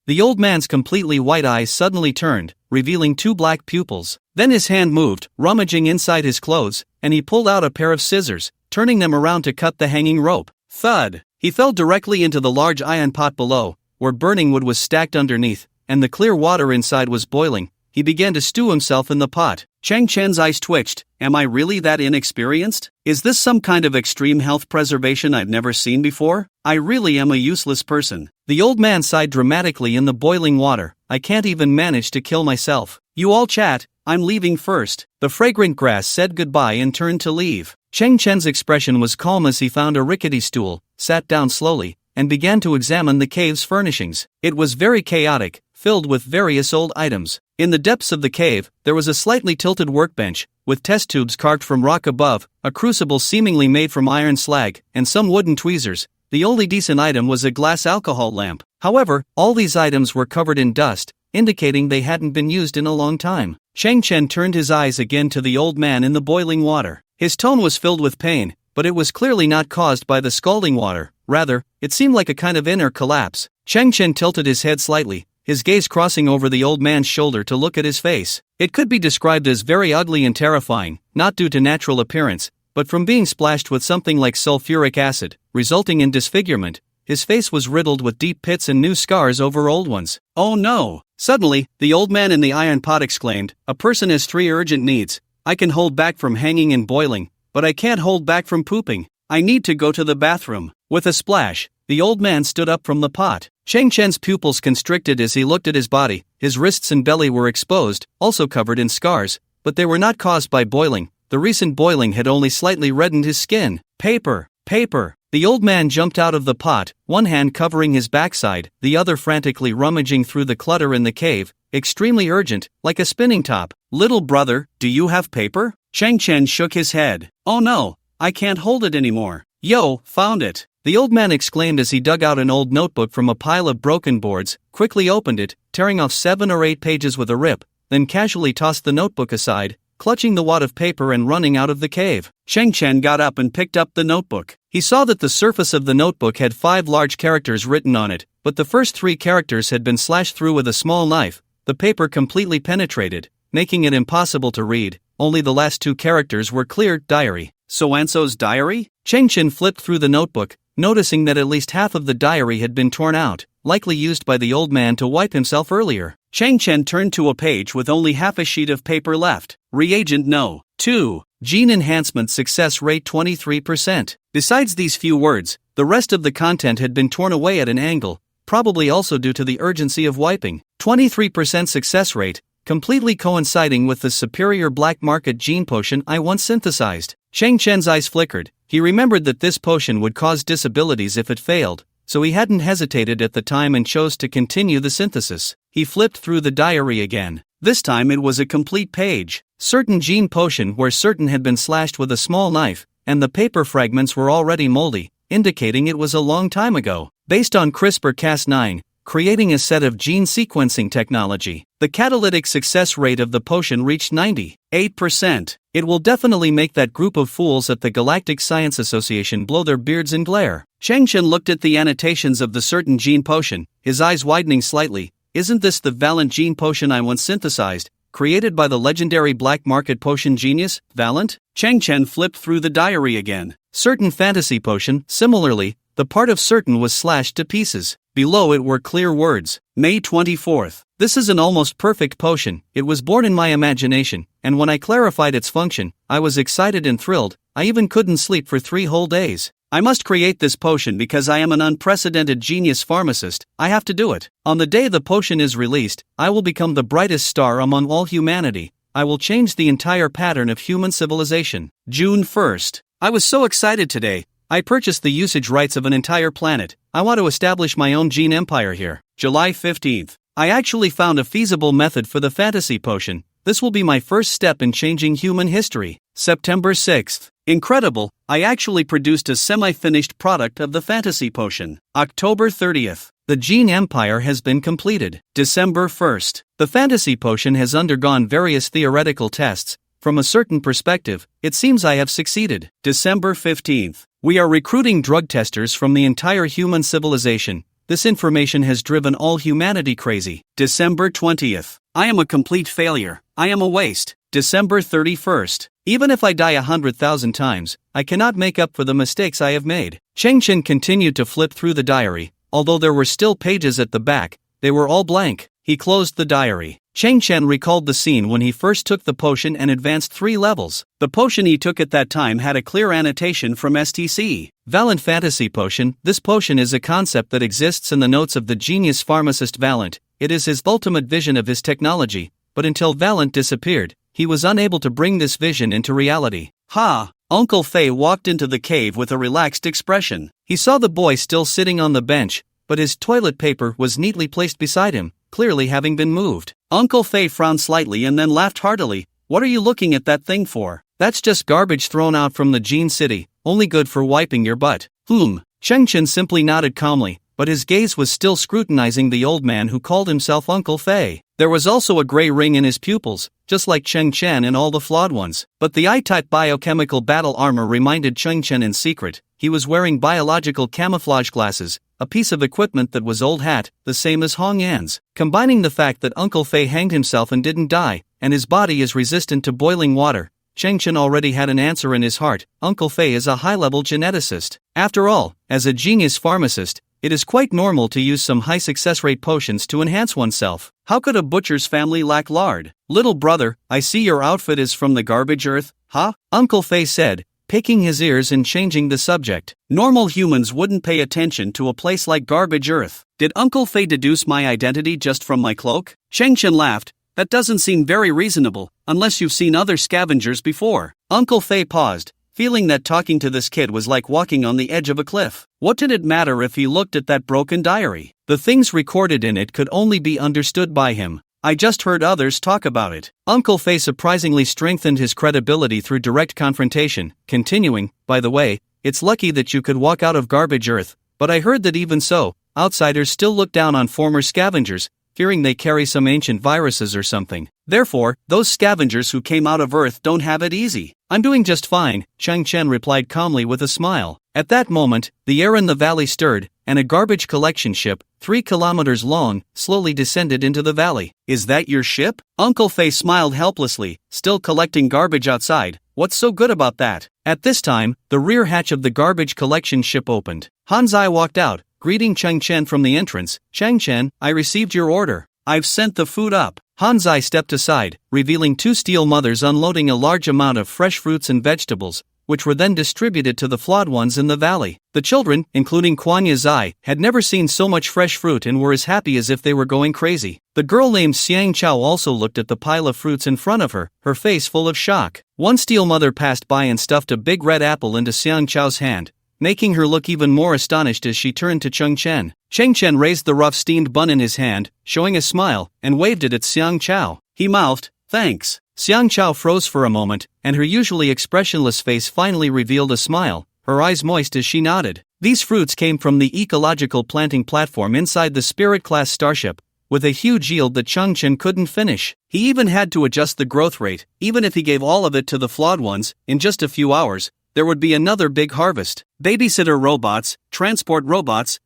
The old man's completely white eyes suddenly turned, revealing two black pupils. Then his hand moved, rummaging inside his clothes, and he pulled out a pair of scissors, turning them around to cut the hanging rope. Thud! He fell directly into the large iron pot below, where burning wood was stacked underneath, and the clear water inside was boiling. He began to stew himself in the pot. Changchen's eyes twitched. Am I really that inexperienced? Is this some kind of extreme health preservation I've never seen before? I really am a useless person. The old man sighed dramatically in the boiling water. I can't even manage to kill myself. You all chat, I'm leaving first. The fragrant grass said goodbye and turned to leave. Changchen's expression was calm as he found a rickety stool, sat down slowly, and began to examine the cave's furnishings. It was very chaotic, filled with various old items. In the depths of the cave, there was a slightly tilted workbench, with test tubes carved from rock above, a crucible seemingly made from iron slag, and some wooden tweezers. The only decent item was a glass alcohol lamp. However, all these items were covered in dust, indicating they hadn't been used in a long time. Changchen turned his eyes again to the old man in the boiling water. His tone was filled with pain, but it was clearly not caused by the scalding water. Rather, it seemed like a kind of inner collapse. Changchen tilted his head slightly, his gaze crossing over the old man's shoulder to look at his face. It could be described as very ugly and terrifying, not due to natural appearance, but from being splashed with something like sulfuric acid, resulting in disfigurement. His face was riddled with deep pits and new scars over old ones. Oh no! Suddenly, the old man in the iron pot exclaimed, a person has 3 urgent needs. I can hold back from hanging and boiling, but I can't hold back from pooping. I need to go to the bathroom. With a splash, the old man stood up from the pot. Changchen's pupils constricted as he looked at his body. His wrists and belly were exposed, also covered in scars, but they were not caused by boiling. The recent boiling had only slightly reddened his skin. Paper! Paper! The old man jumped out of the pot, one hand covering his backside, the other frantically rummaging through the clutter in the cave, extremely urgent, like a spinning top. Little brother, do you have paper? Changchen shook his head. Oh no, I can't hold it anymore. Yo, found it! The old man exclaimed as he dug out an old notebook from a pile of broken boards, quickly opened it, tearing off 7 or 8 pages with a rip, then casually tossed the notebook aside, clutching the wad of paper and running out of the cave. Changchen got up and picked up the notebook. He saw that the surface of the notebook had 5 large characters written on it, but the first 3 characters had been slashed through with a small knife. The paper completely penetrated, making it impossible to read. Only the last 2 characters were clear. Diary. So Anso's diary? Changchen flipped through the notebook, noticing that at least half of the diary had been torn out, likely used by the old man to wipe himself earlier. Changchen turned to a page with only half a sheet of paper left. Reagent No. 2. Gene enhancement success rate 23%. Besides these few words, the rest of the content had been torn away at an angle, probably also due to the urgency of wiping. 23% success rate, completely coinciding with the superior black market gene potion I once synthesized. Changchen's eyes flickered. He remembered that this potion would cause disabilities if it failed, so he hadn't hesitated at the time and chose to continue the synthesis. He flipped through the diary again. This time it was a complete page. Certain gene potion where certain had been slashed with a small knife, and the paper fragments were already moldy, indicating it was a long time ago. Based on CRISPR-Cas9, creating a set of gene sequencing technology. The catalytic success rate of the potion reached 98%. It will definitely make that group of fools at the Galactic Science Association blow their beards and glare. Chengchen looked at the annotations of the certain gene potion, his eyes widening slightly. Isn't this the Valent gene potion I once synthesized, created by the legendary black market potion genius, Valent? Chengchen flipped through the diary again. Certain fantasy potion, similarly, the part of certain was slashed to pieces. Below it were clear words. May 24th. This is an almost perfect potion. It was born in my imagination, and when I clarified its function, I was excited and thrilled. I even couldn't sleep for 3 whole days. I must create this potion because I am an unprecedented genius pharmacist. I have to do it. On the day the potion is released, I will become the brightest star among all humanity. I will change the entire pattern of human civilization. June 1st. I was so excited today. I purchased the usage rights of an entire planet. I want to establish my own gene empire here. July 15th. I actually found a feasible method for the fantasy potion. This will be my first step in changing human history. September 6th. Incredible, I actually produced a semi-finished product of the fantasy potion. October 30th. The gene empire has been completed. December 1st. The fantasy potion has undergone various theoretical tests. From a certain perspective, it seems I have succeeded. December 15th. We are recruiting drug testers from the entire human civilization. This information has driven all humanity crazy. December 20th. I am a complete failure. I am a waste. December 31st. Even if I die 100,000 times, I cannot make up for the mistakes I have made. Chengchen continued to flip through the diary. Although there were still pages at the back, they were all blank. He closed the diary. Chengchen recalled the scene when he first took the potion and advanced 3 levels. The potion he took at that time had a clear annotation from STC. Valent Fantasy Potion. This potion is a concept that exists in the notes of the genius pharmacist Valent. It is his ultimate vision of his technology, but until Valent disappeared, he was unable to bring this vision into reality. Ha! Uncle Fei walked into the cave with a relaxed expression. He saw the boy still sitting on the bench, but his toilet paper was neatly placed beside him, clearly having been moved. Uncle Fei frowned slightly and then laughed heartily. What are you looking at that thing for? That's just garbage thrown out from the Gene City, only good for wiping your butt. Chengchen simply nodded calmly, but his gaze was still scrutinizing the old man who called himself Uncle Fei. There was also a gray ring in his pupils, just like Chengchen and all the flawed ones. But the I-type biochemical battle armor reminded Chengchen in secret. He was wearing biological camouflage glasses, a piece of equipment that was old hat, the same as Hong Yan's. Combining the fact that Uncle Fei hanged himself and didn't die, and his body is resistant to boiling water, Chengchen already had an answer in his heart. Uncle Fei is a high-level geneticist. After all, as a genius pharmacist, it is quite normal to use some high success rate potions to enhance oneself. How could a butcher's family lack lard? Little brother, I see your outfit is from the garbage earth, huh? Uncle Fei said, picking his ears and changing the subject. Normal humans wouldn't pay attention to a place like garbage earth. Did Uncle Fei deduce my identity just from my cloak? Chengchen laughed. That doesn't seem very reasonable, unless you've seen other scavengers before. Uncle Fei paused, feeling that talking to this kid was like walking on the edge of a cliff. What did it matter if he looked at that broken diary? The things recorded in it could only be understood by him. I just heard others talk about it. Uncle Fei surprisingly strengthened his credibility through direct confrontation, continuing, by the way, it's lucky that you could walk out of garbage earth, but I heard that even so, outsiders still look down on former scavengers, fearing they carry some ancient viruses or something. Therefore, those scavengers who came out of Earth don't have it easy. I'm doing just fine, Chengchen replied calmly with a smile. At that moment, the air in the valley stirred, and a garbage collection ship, 3 kilometers long, slowly descended into the valley. Is that your ship? Uncle Fei smiled helplessly, still collecting garbage outside. What's so good about that? At this time, the rear hatch of the garbage collection ship opened. Hanzai walked out, greeting Chengchen from the entrance. Chengchen, I received your order. I've sent the food up. Hanzai stepped aside, revealing 2 steel mothers unloading a large amount of fresh fruits and vegetables, which were then distributed to the flawed ones in the valley. The children, including Kuanya Zai, had never seen so much fresh fruit and were as happy as if they were going crazy. The girl named Xiang Chao also looked at the pile of fruits in front of her, her face full of shock. One steel mother passed by and stuffed a big red apple into Xiang Chao's hand, making her look even more astonished as she turned to Chengchen. Chengchen raised the rough steamed bun in his hand, showing a smile, and waved it at Xiang Chao. He mouthed, thanks. Xiang Chao froze for a moment, and her usually expressionless face finally revealed a smile, her eyes moist as she nodded. These fruits came from the ecological planting platform inside the Spirit-class starship, with a huge yield that Changchen couldn't finish. He even had to adjust the growth rate. Even if he gave all of it to the flawed ones, in just a few hours, there would be another big harvest. Babysitter robots, transport robots,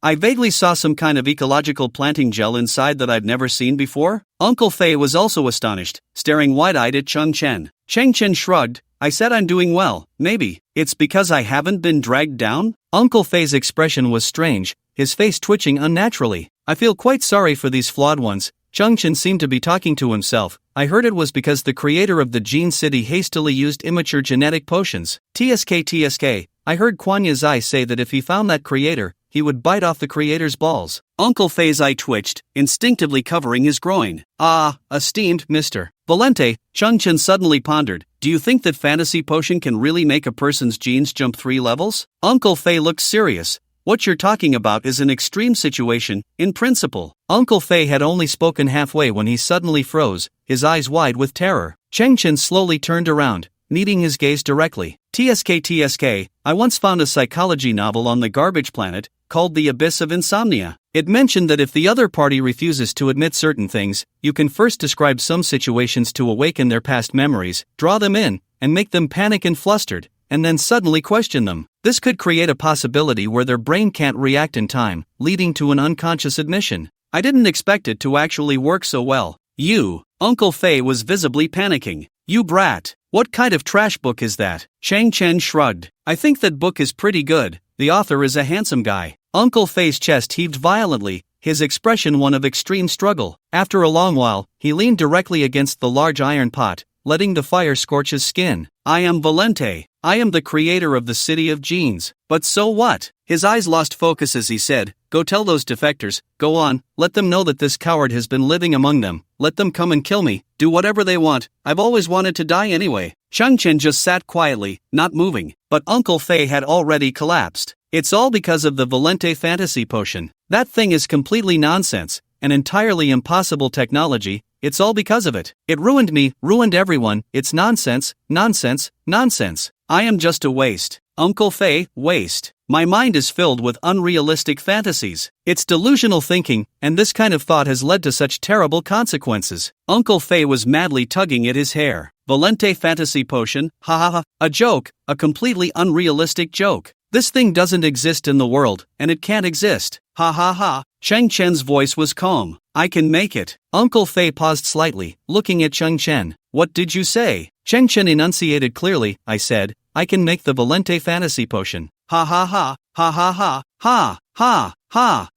I vaguely saw some kind of ecological planting gel inside that I'd never seen before. Uncle Fei was also astonished, staring wide-eyed at Changchen. Changchen shrugged. I said I'm doing well. Maybe it's because I haven't been dragged down? Uncle Fei's expression was strange, his face twitching unnaturally. I feel quite sorry for these flawed ones. Changchen seemed to be talking to himself. I heard it was because the creator of the Gene City hastily used immature genetic potions. TSK. I heard Kuan Yazai say that if he found that creator, he would bite off the creator's balls. Uncle Fei's eye twitched, instinctively covering his groin. Esteemed Mr. Valente, Changchen suddenly pondered. Do you think that fantasy potion can really make a person's genes jump 3 levels? Uncle Fei looked serious. What you're talking about is an extreme situation, in principle. Uncle Fei had only spoken halfway when he suddenly froze, his eyes wide with terror. Changchen slowly turned around, meeting his gaze directly. TSK. I once found a psychology novel on the garbage planet, called The Abyss of Insomnia. It mentioned that if the other party refuses to admit certain things, you can first describe some situations to awaken their past memories, draw them in, and make them panic and flustered, and then suddenly question them. This could create a possibility where their brain can't react in time, leading to an unconscious admission. I didn't expect it to actually work so well. Uncle Fei was visibly panicking. You brat. What kind of trash book is that? Changchen shrugged. I think that book is pretty good. The author is a handsome guy. Uncle Fei's chest heaved violently, his expression one of extreme struggle. After a long while, he leaned directly against the large iron pot, letting the fire scorch his skin. I am Valente. I am the creator of the City of Genes. But so what? His eyes lost focus as he said, Go tell those defectors, go on, let them know that this coward has been living among them, let them come and kill me, do whatever they want, I've always wanted to die anyway. Changchen just sat quietly, not moving, but Uncle Fei had already collapsed. It's all because of the Valente fantasy potion. That thing is completely nonsense, an entirely impossible technology. It's all because of it. It ruined me, ruined everyone. It's nonsense. I am just a waste. Uncle Fei, waste. My mind is filled with unrealistic fantasies. It's delusional thinking, and this kind of thought has led to such terrible consequences. Uncle Fei was madly tugging at his hair. Valente fantasy potion, a joke, a completely unrealistic joke. This thing doesn't exist in the world, and it can't exist. Changchen's voice was calm. I can make it. Uncle Fei paused slightly, looking at Changchen. What did you say? Changchen enunciated clearly. I said, I can make the Valente fantasy potion.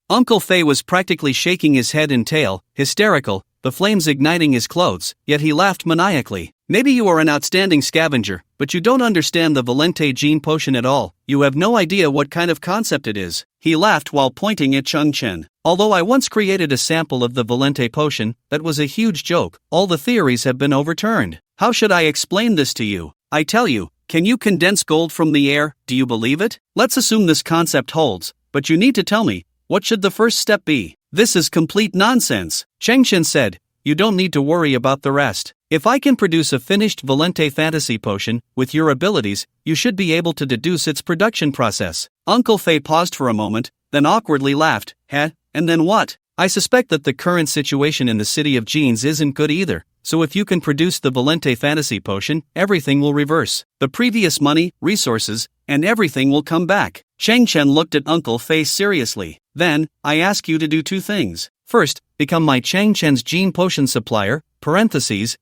Uncle Fei was practically shaking his head and tail, hysterical, the flames igniting his clothes, yet he laughed maniacally. Maybe you are an outstanding scavenger, but you don't understand the Valente gene potion at all. You have no idea what kind of concept it is. He laughed while pointing at Changchen. Although I once created a sample of the Valente potion, that was a huge joke. All the theories have been overturned. How should I explain this to you? I tell you, can you condense gold from the air? Do you believe it? Let's assume this concept holds, but you need to tell me, what should the first step be? This is complete nonsense. Changchen said, you don't need to worry about the rest. If I can produce a finished Valente fantasy potion, with your abilities, you should be able to deduce its production process. Uncle Fei paused for a moment, then awkwardly laughed. And then what? I suspect that the current situation in the City of Genes isn't good either, so if you can produce the Valente fantasy potion, everything will reverse. The previous money, resources, and everything will come back. Changchen looked at Uncle Fei seriously. Then, I ask you to do 2 things. First, become my Changchen's gene potion supplier,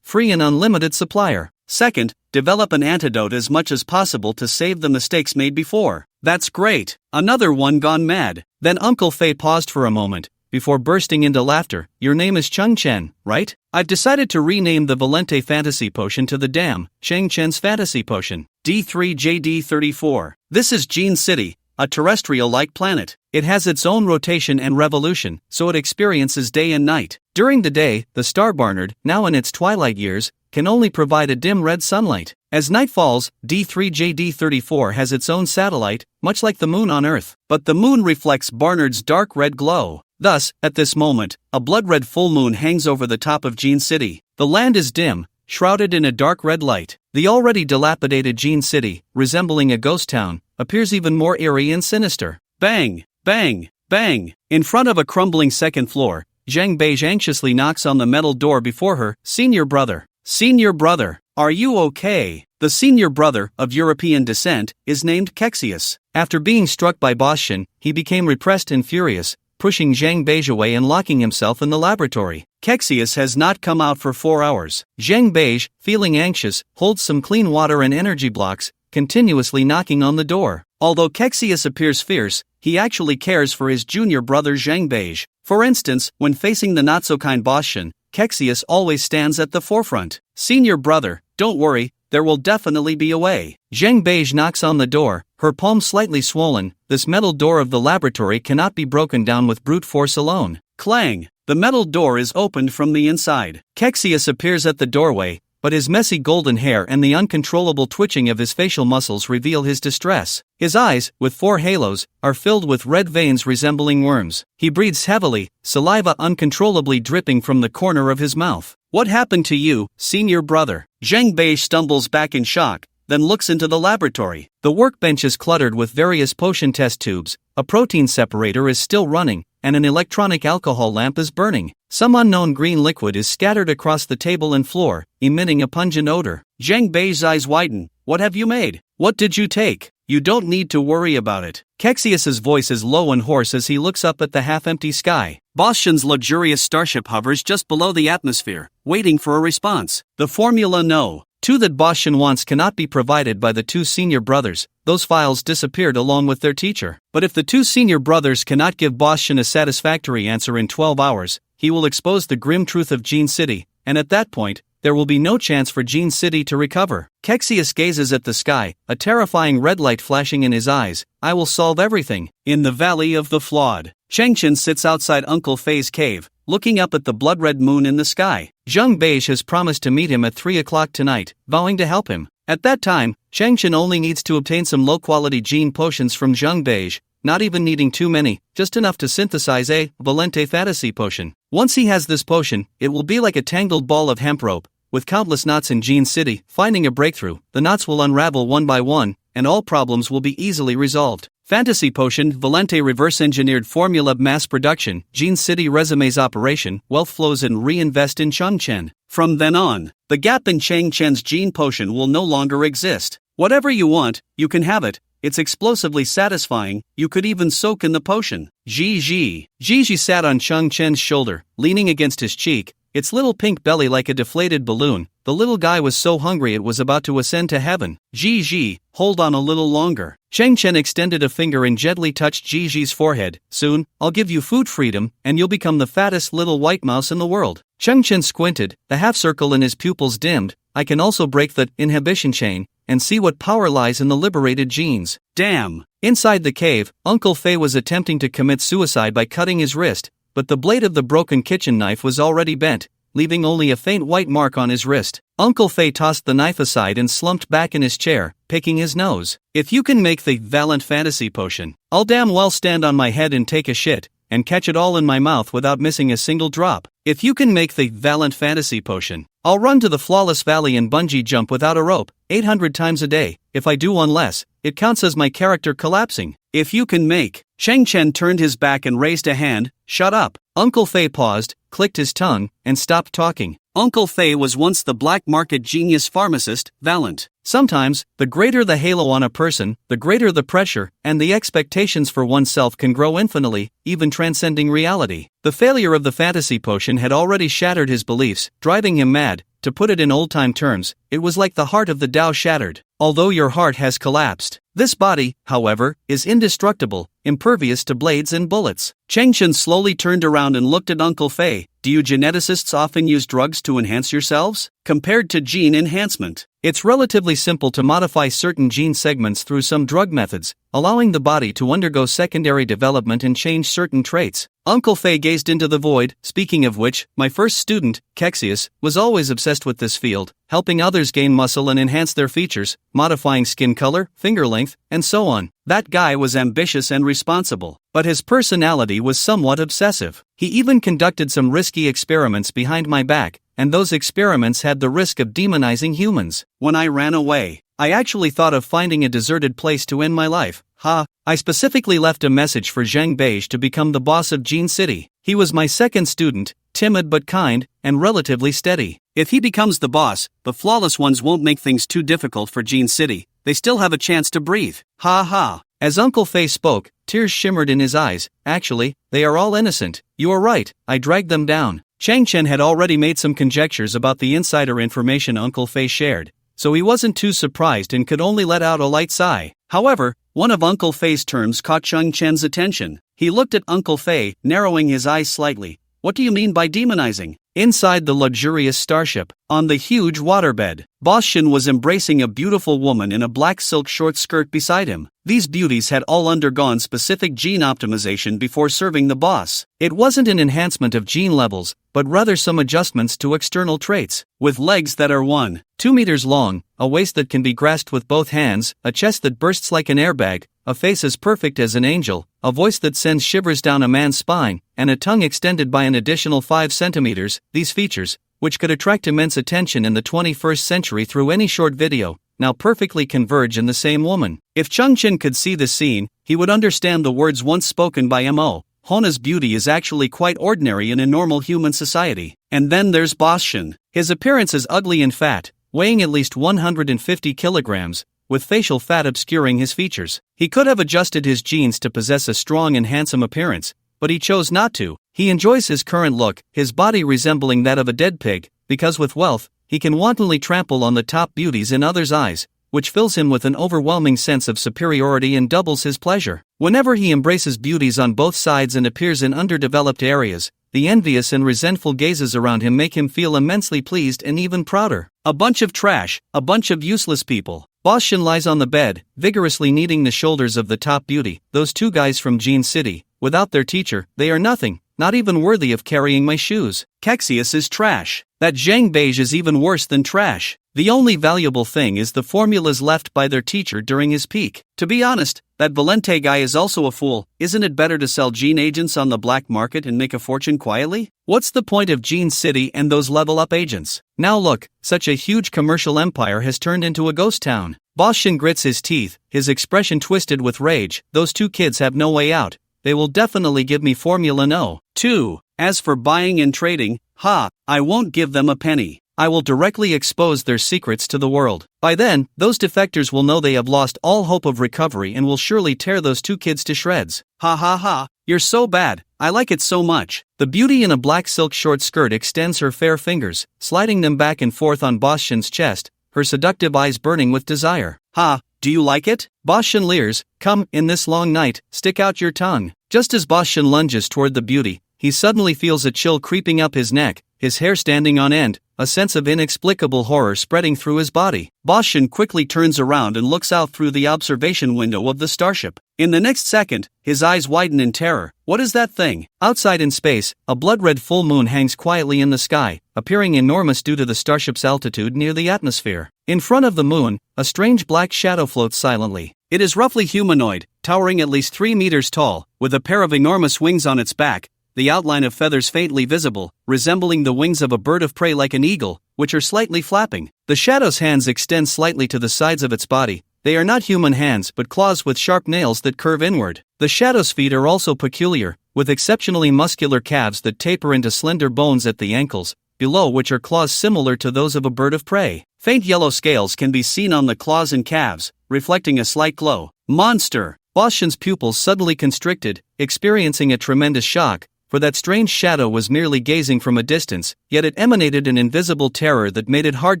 free and unlimited supplier. Second, develop an antidote as much as possible to save the mistakes made before. That's great. Another one gone mad. Then Uncle Fei paused for a moment, before bursting into laughter. Your name is Changchen, right? I've decided to rename the Valente fantasy potion to the damn Changchen's fantasy potion. D3JD34. This is Gene City, a terrestrial-like planet. It has its own rotation and revolution, so it experiences day and night. During the day, the star Barnard, now in its twilight years, can only provide a dim red sunlight. As night falls, D3JD34 has its own satellite, much like the moon on Earth, but the moon reflects Barnard's dark red glow. Thus, at this moment, a blood-red full moon hangs over the top of Gene City. The land is dim, shrouded in a dark red light. The already dilapidated Gene City, resembling a ghost town, appears even more eerie and sinister. Bang! Bang! Bang! In front of a crumbling second floor, Zhang Beige anxiously knocks on the metal door before her. Senior brother. Senior brother. Are you okay? The senior brother, of European descent, is named Kexius. After being struck by Boschen, he became repressed and furious, pushing Zhang Beige away and locking himself in the laboratory. Kexius has not come out for 4 hours. Zhang Beige, feeling anxious, holds some clean water and energy blocks, continuously knocking on the door. Although Kexius appears fierce, he actually cares for his junior brother Zhang Beige. For instance, when facing the not-so-kind Boschen, Kexius always stands at the forefront. Senior brother, don't worry, there will definitely be a way. Zhang Beige knocks on the door, her palm slightly swollen. This metal door of the laboratory cannot be broken down with brute force alone. Clang! The metal door is opened from the inside. Kexius appears at the doorway, but his messy golden hair and the uncontrollable twitching of his facial muscles reveal his distress. His eyes, with 4 halos, are filled with red veins resembling worms. He breathes heavily, saliva uncontrollably dripping from the corner of his mouth. What happened to you, senior brother? Zhang Beige stumbles back in shock, then looks into the laboratory. The workbench is cluttered with various potion test tubes, a protein separator is still running, and an electronic alcohol lamp is burning. Some unknown green liquid is scattered across the table and floor, emitting a pungent odor. Zhang Beige's eyes widen. What have you made? What did you take? You don't need to worry about it. Kexius's voice is low and hoarse as he looks up at the half-empty sky. Boschen's luxurious starship hovers just below the atmosphere, waiting for a response. The formula no. 2 that Boschen wants cannot be provided by the 2 senior brothers. Those files disappeared along with their teacher. But if the 2 senior brothers cannot give Boschen a satisfactory answer in 12 hours, he will expose the grim truth of Gene City, and at that point, there will be no chance for Gene City to recover. Kexius gazes at the sky, a terrifying red light flashing in his eyes. I will solve everything. In the Valley of the Flawed, Changchen sits outside Uncle Fei's cave, looking up at the blood-red moon in the sky. Zhang Beige has promised to meet him at 3 o'clock tonight, vowing to help him. At that time, Changchen only needs to obtain some low-quality gene potions from Zhang Beige, not even needing too many, just enough to synthesize a Valente Fantasy potion. Once he has this potion, it will be like a tangled ball of hemp rope, with countless knots in Gene City. Finding a breakthrough, the knots will unravel one by one, and all problems will be easily resolved. Fantasy potion, Valente reverse-engineered formula, mass production, Gene City resumes operation, wealth flows and reinvest in Changchen. From then on, the gap in Changchen's gene potion will no longer exist. Whatever you want, you can have it. It's explosively satisfying, you could even soak in the potion. Gigi sat on Changchen's shoulder, leaning against his cheek, its little pink belly like a deflated balloon. The little guy was so hungry it was about to ascend to heaven. Gigi, hold on a little longer. Changchen extended a finger and gently touched Gigi's forehead. Soon, I'll give you food freedom, and you'll become the fattest little white mouse in the world. Changchen squinted, the half-circle in his pupils dimmed. I can also break the inhibition chain, and see what power lies in the liberated genes. Damn! Inside the cave, Uncle Fei was attempting to commit suicide by cutting his wrist, but the blade of the broken kitchen knife was already bent, leaving only a faint white mark on his wrist. Uncle Fei tossed the knife aside and slumped back in his chair, picking his nose. If you can make the Valent Fantasy potion, I'll damn well stand on my head and take a shit, and catch it all in my mouth without missing a single drop. If you can make the Valent Fantasy potion, I'll run to the Flawless Valley and bungee jump without a rope, 800 times a day. If I do one less, it counts as my character collapsing. If you can make... Changchen turned his back and raised a hand. Shut up. Uncle Fei paused, clicked his tongue, and stopped talking. Uncle Fei was once the black market genius pharmacist, Valent. Sometimes, the greater the halo on a person, the greater the pressure, and the expectations for oneself can grow infinitely, even transcending reality. The failure of the fantasy potion had already shattered his beliefs, driving him mad. To put it in old-time terms, it was like the heart of the Tao shattered. Although your heart has collapsed, this body, however, is indestructible, impervious to blades and bullets. Changchen slowly turned around and looked at Uncle Fei. Do you geneticists often use drugs to enhance yourselves? Compared to gene enhancement, it's relatively simple to modify certain gene segments through some drug methods, allowing the body to undergo secondary development and change certain traits. Uncle Fei gazed into the void. Speaking of which, my first student, Kexius, was always obsessed with this field, helping others gain muscle and enhance their features, modifying skin color, finger length, and so on. That guy was ambitious and responsible, but his personality was somewhat obsessive. He even conducted some risky experiments behind my back, and those experiments had the risk of demonizing humans. When I ran away, I actually thought of finding a deserted place to end my life. Ha, I specifically left a message for Zhang Beige to become the boss of Jin City. He was my second student, timid but kind, and relatively steady. If he becomes the boss, the flawless ones won't make things too difficult for Jin City. They still have a chance to breathe. Ha ha. As Uncle Fei spoke, tears shimmered in his eyes. Actually, they are all innocent. You are right, I dragged them down. Chang Chen had already made some conjectures about the insider information Uncle Fei shared, so he wasn't too surprised and could only let out a light sigh. However, one of Uncle Fei's terms caught Chang Chen's attention. He looked at Uncle Fei, narrowing his eyes slightly. What do you mean by demonizing? Inside the luxurious starship, on the huge waterbed, Boss Shin was embracing a beautiful woman in a black silk short skirt beside him. These beauties had all undergone specific gene optimization before serving the boss. It wasn't an enhancement of gene levels, but rather some adjustments to external traits. With legs that are 1.2 meters long, a waist that can be grasped with both hands, a chest that bursts like an airbag, a face as perfect as an angel, a voice that sends shivers down a man's spine, and a tongue extended by an additional 5 centimeters, these features, which could attract immense attention in the 21st century through any short video, now perfectly converge in the same woman. If Chung Chin could see the scene, he would understand the words once spoken by M.O. Hona's beauty is actually quite ordinary in a normal human society. And then there's Boss Shin. His appearance is ugly and fat, weighing at least 150 kilograms, with facial fat obscuring his features. He could have adjusted his genes to possess a strong and handsome appearance, but he chose not to. He enjoys his current look, his body resembling that of a dead pig, because with wealth, he can wantonly trample on the top beauties in others' eyes, which fills him with an overwhelming sense of superiority and doubles his pleasure. Whenever he embraces beauties on both sides and appears in underdeveloped areas, the envious and resentful gazes around him make him feel immensely pleased and even prouder. A bunch of trash, a bunch of useless people. Boss Shin lies on the bed, vigorously kneading the shoulders of the top beauty. Those two guys from Jin City, without their teacher, they are nothing, not even worthy of carrying my shoes. Caxius is trash. That Zhang Beige is even worse than trash. The only valuable thing is the formulas left by their teacher during his peak. To be honest, that Valente guy is also a fool. Isn't it better to sell gene agents on the black market and make a fortune quietly? What's the point of Gene City and those level-up agents? Now look, such a huge commercial empire has turned into a ghost town. Boss Shin grits his teeth, his expression twisted with rage. Those two kids have no way out. They will definitely give me Formula No. 2. As for buying and trading, I won't give them a penny. I will directly expose their secrets to the world. By then, those defectors will know they have lost all hope of recovery and will surely tear those two kids to shreds. Ha ha ha, you're so bad, I like it so much. The beauty in a black silk short skirt extends her fair fingers, sliding them back and forth on Boss Shin's chest, her seductive eyes burning with desire. Do you like it? Boss Shin leers. Come, in this long night, stick out your tongue. Just as Boss Shin lunges toward the beauty, he suddenly feels a chill creeping up his neck, his hair standing on end, a sense of inexplicable horror spreading through his body. Boss Shin quickly turns around and looks out through the observation window of the starship. In the next second, his eyes widen in terror. What is that thing? Outside in space, a blood-red full moon hangs quietly in the sky, appearing enormous due to the starship's altitude near the atmosphere. In front of the moon, a strange black shadow floats silently. It is roughly humanoid, towering at least 3 meters tall, with a pair of enormous wings on its back, the outline of feathers faintly visible, resembling the wings of a bird of prey like an eagle, which are slightly flapping. The shadow's hands extend slightly to the sides of its body. They are not human hands but claws with sharp nails that curve inward. The shadow's feet are also peculiar, with exceptionally muscular calves that taper into slender bones at the ankles, below which are claws similar to those of a bird of prey. Faint yellow scales can be seen on the claws and calves, reflecting a slight glow. Monster! Boss Shin's pupils suddenly constricted, experiencing a tremendous shock, for that strange shadow was merely gazing from a distance, yet it emanated an invisible terror that made it hard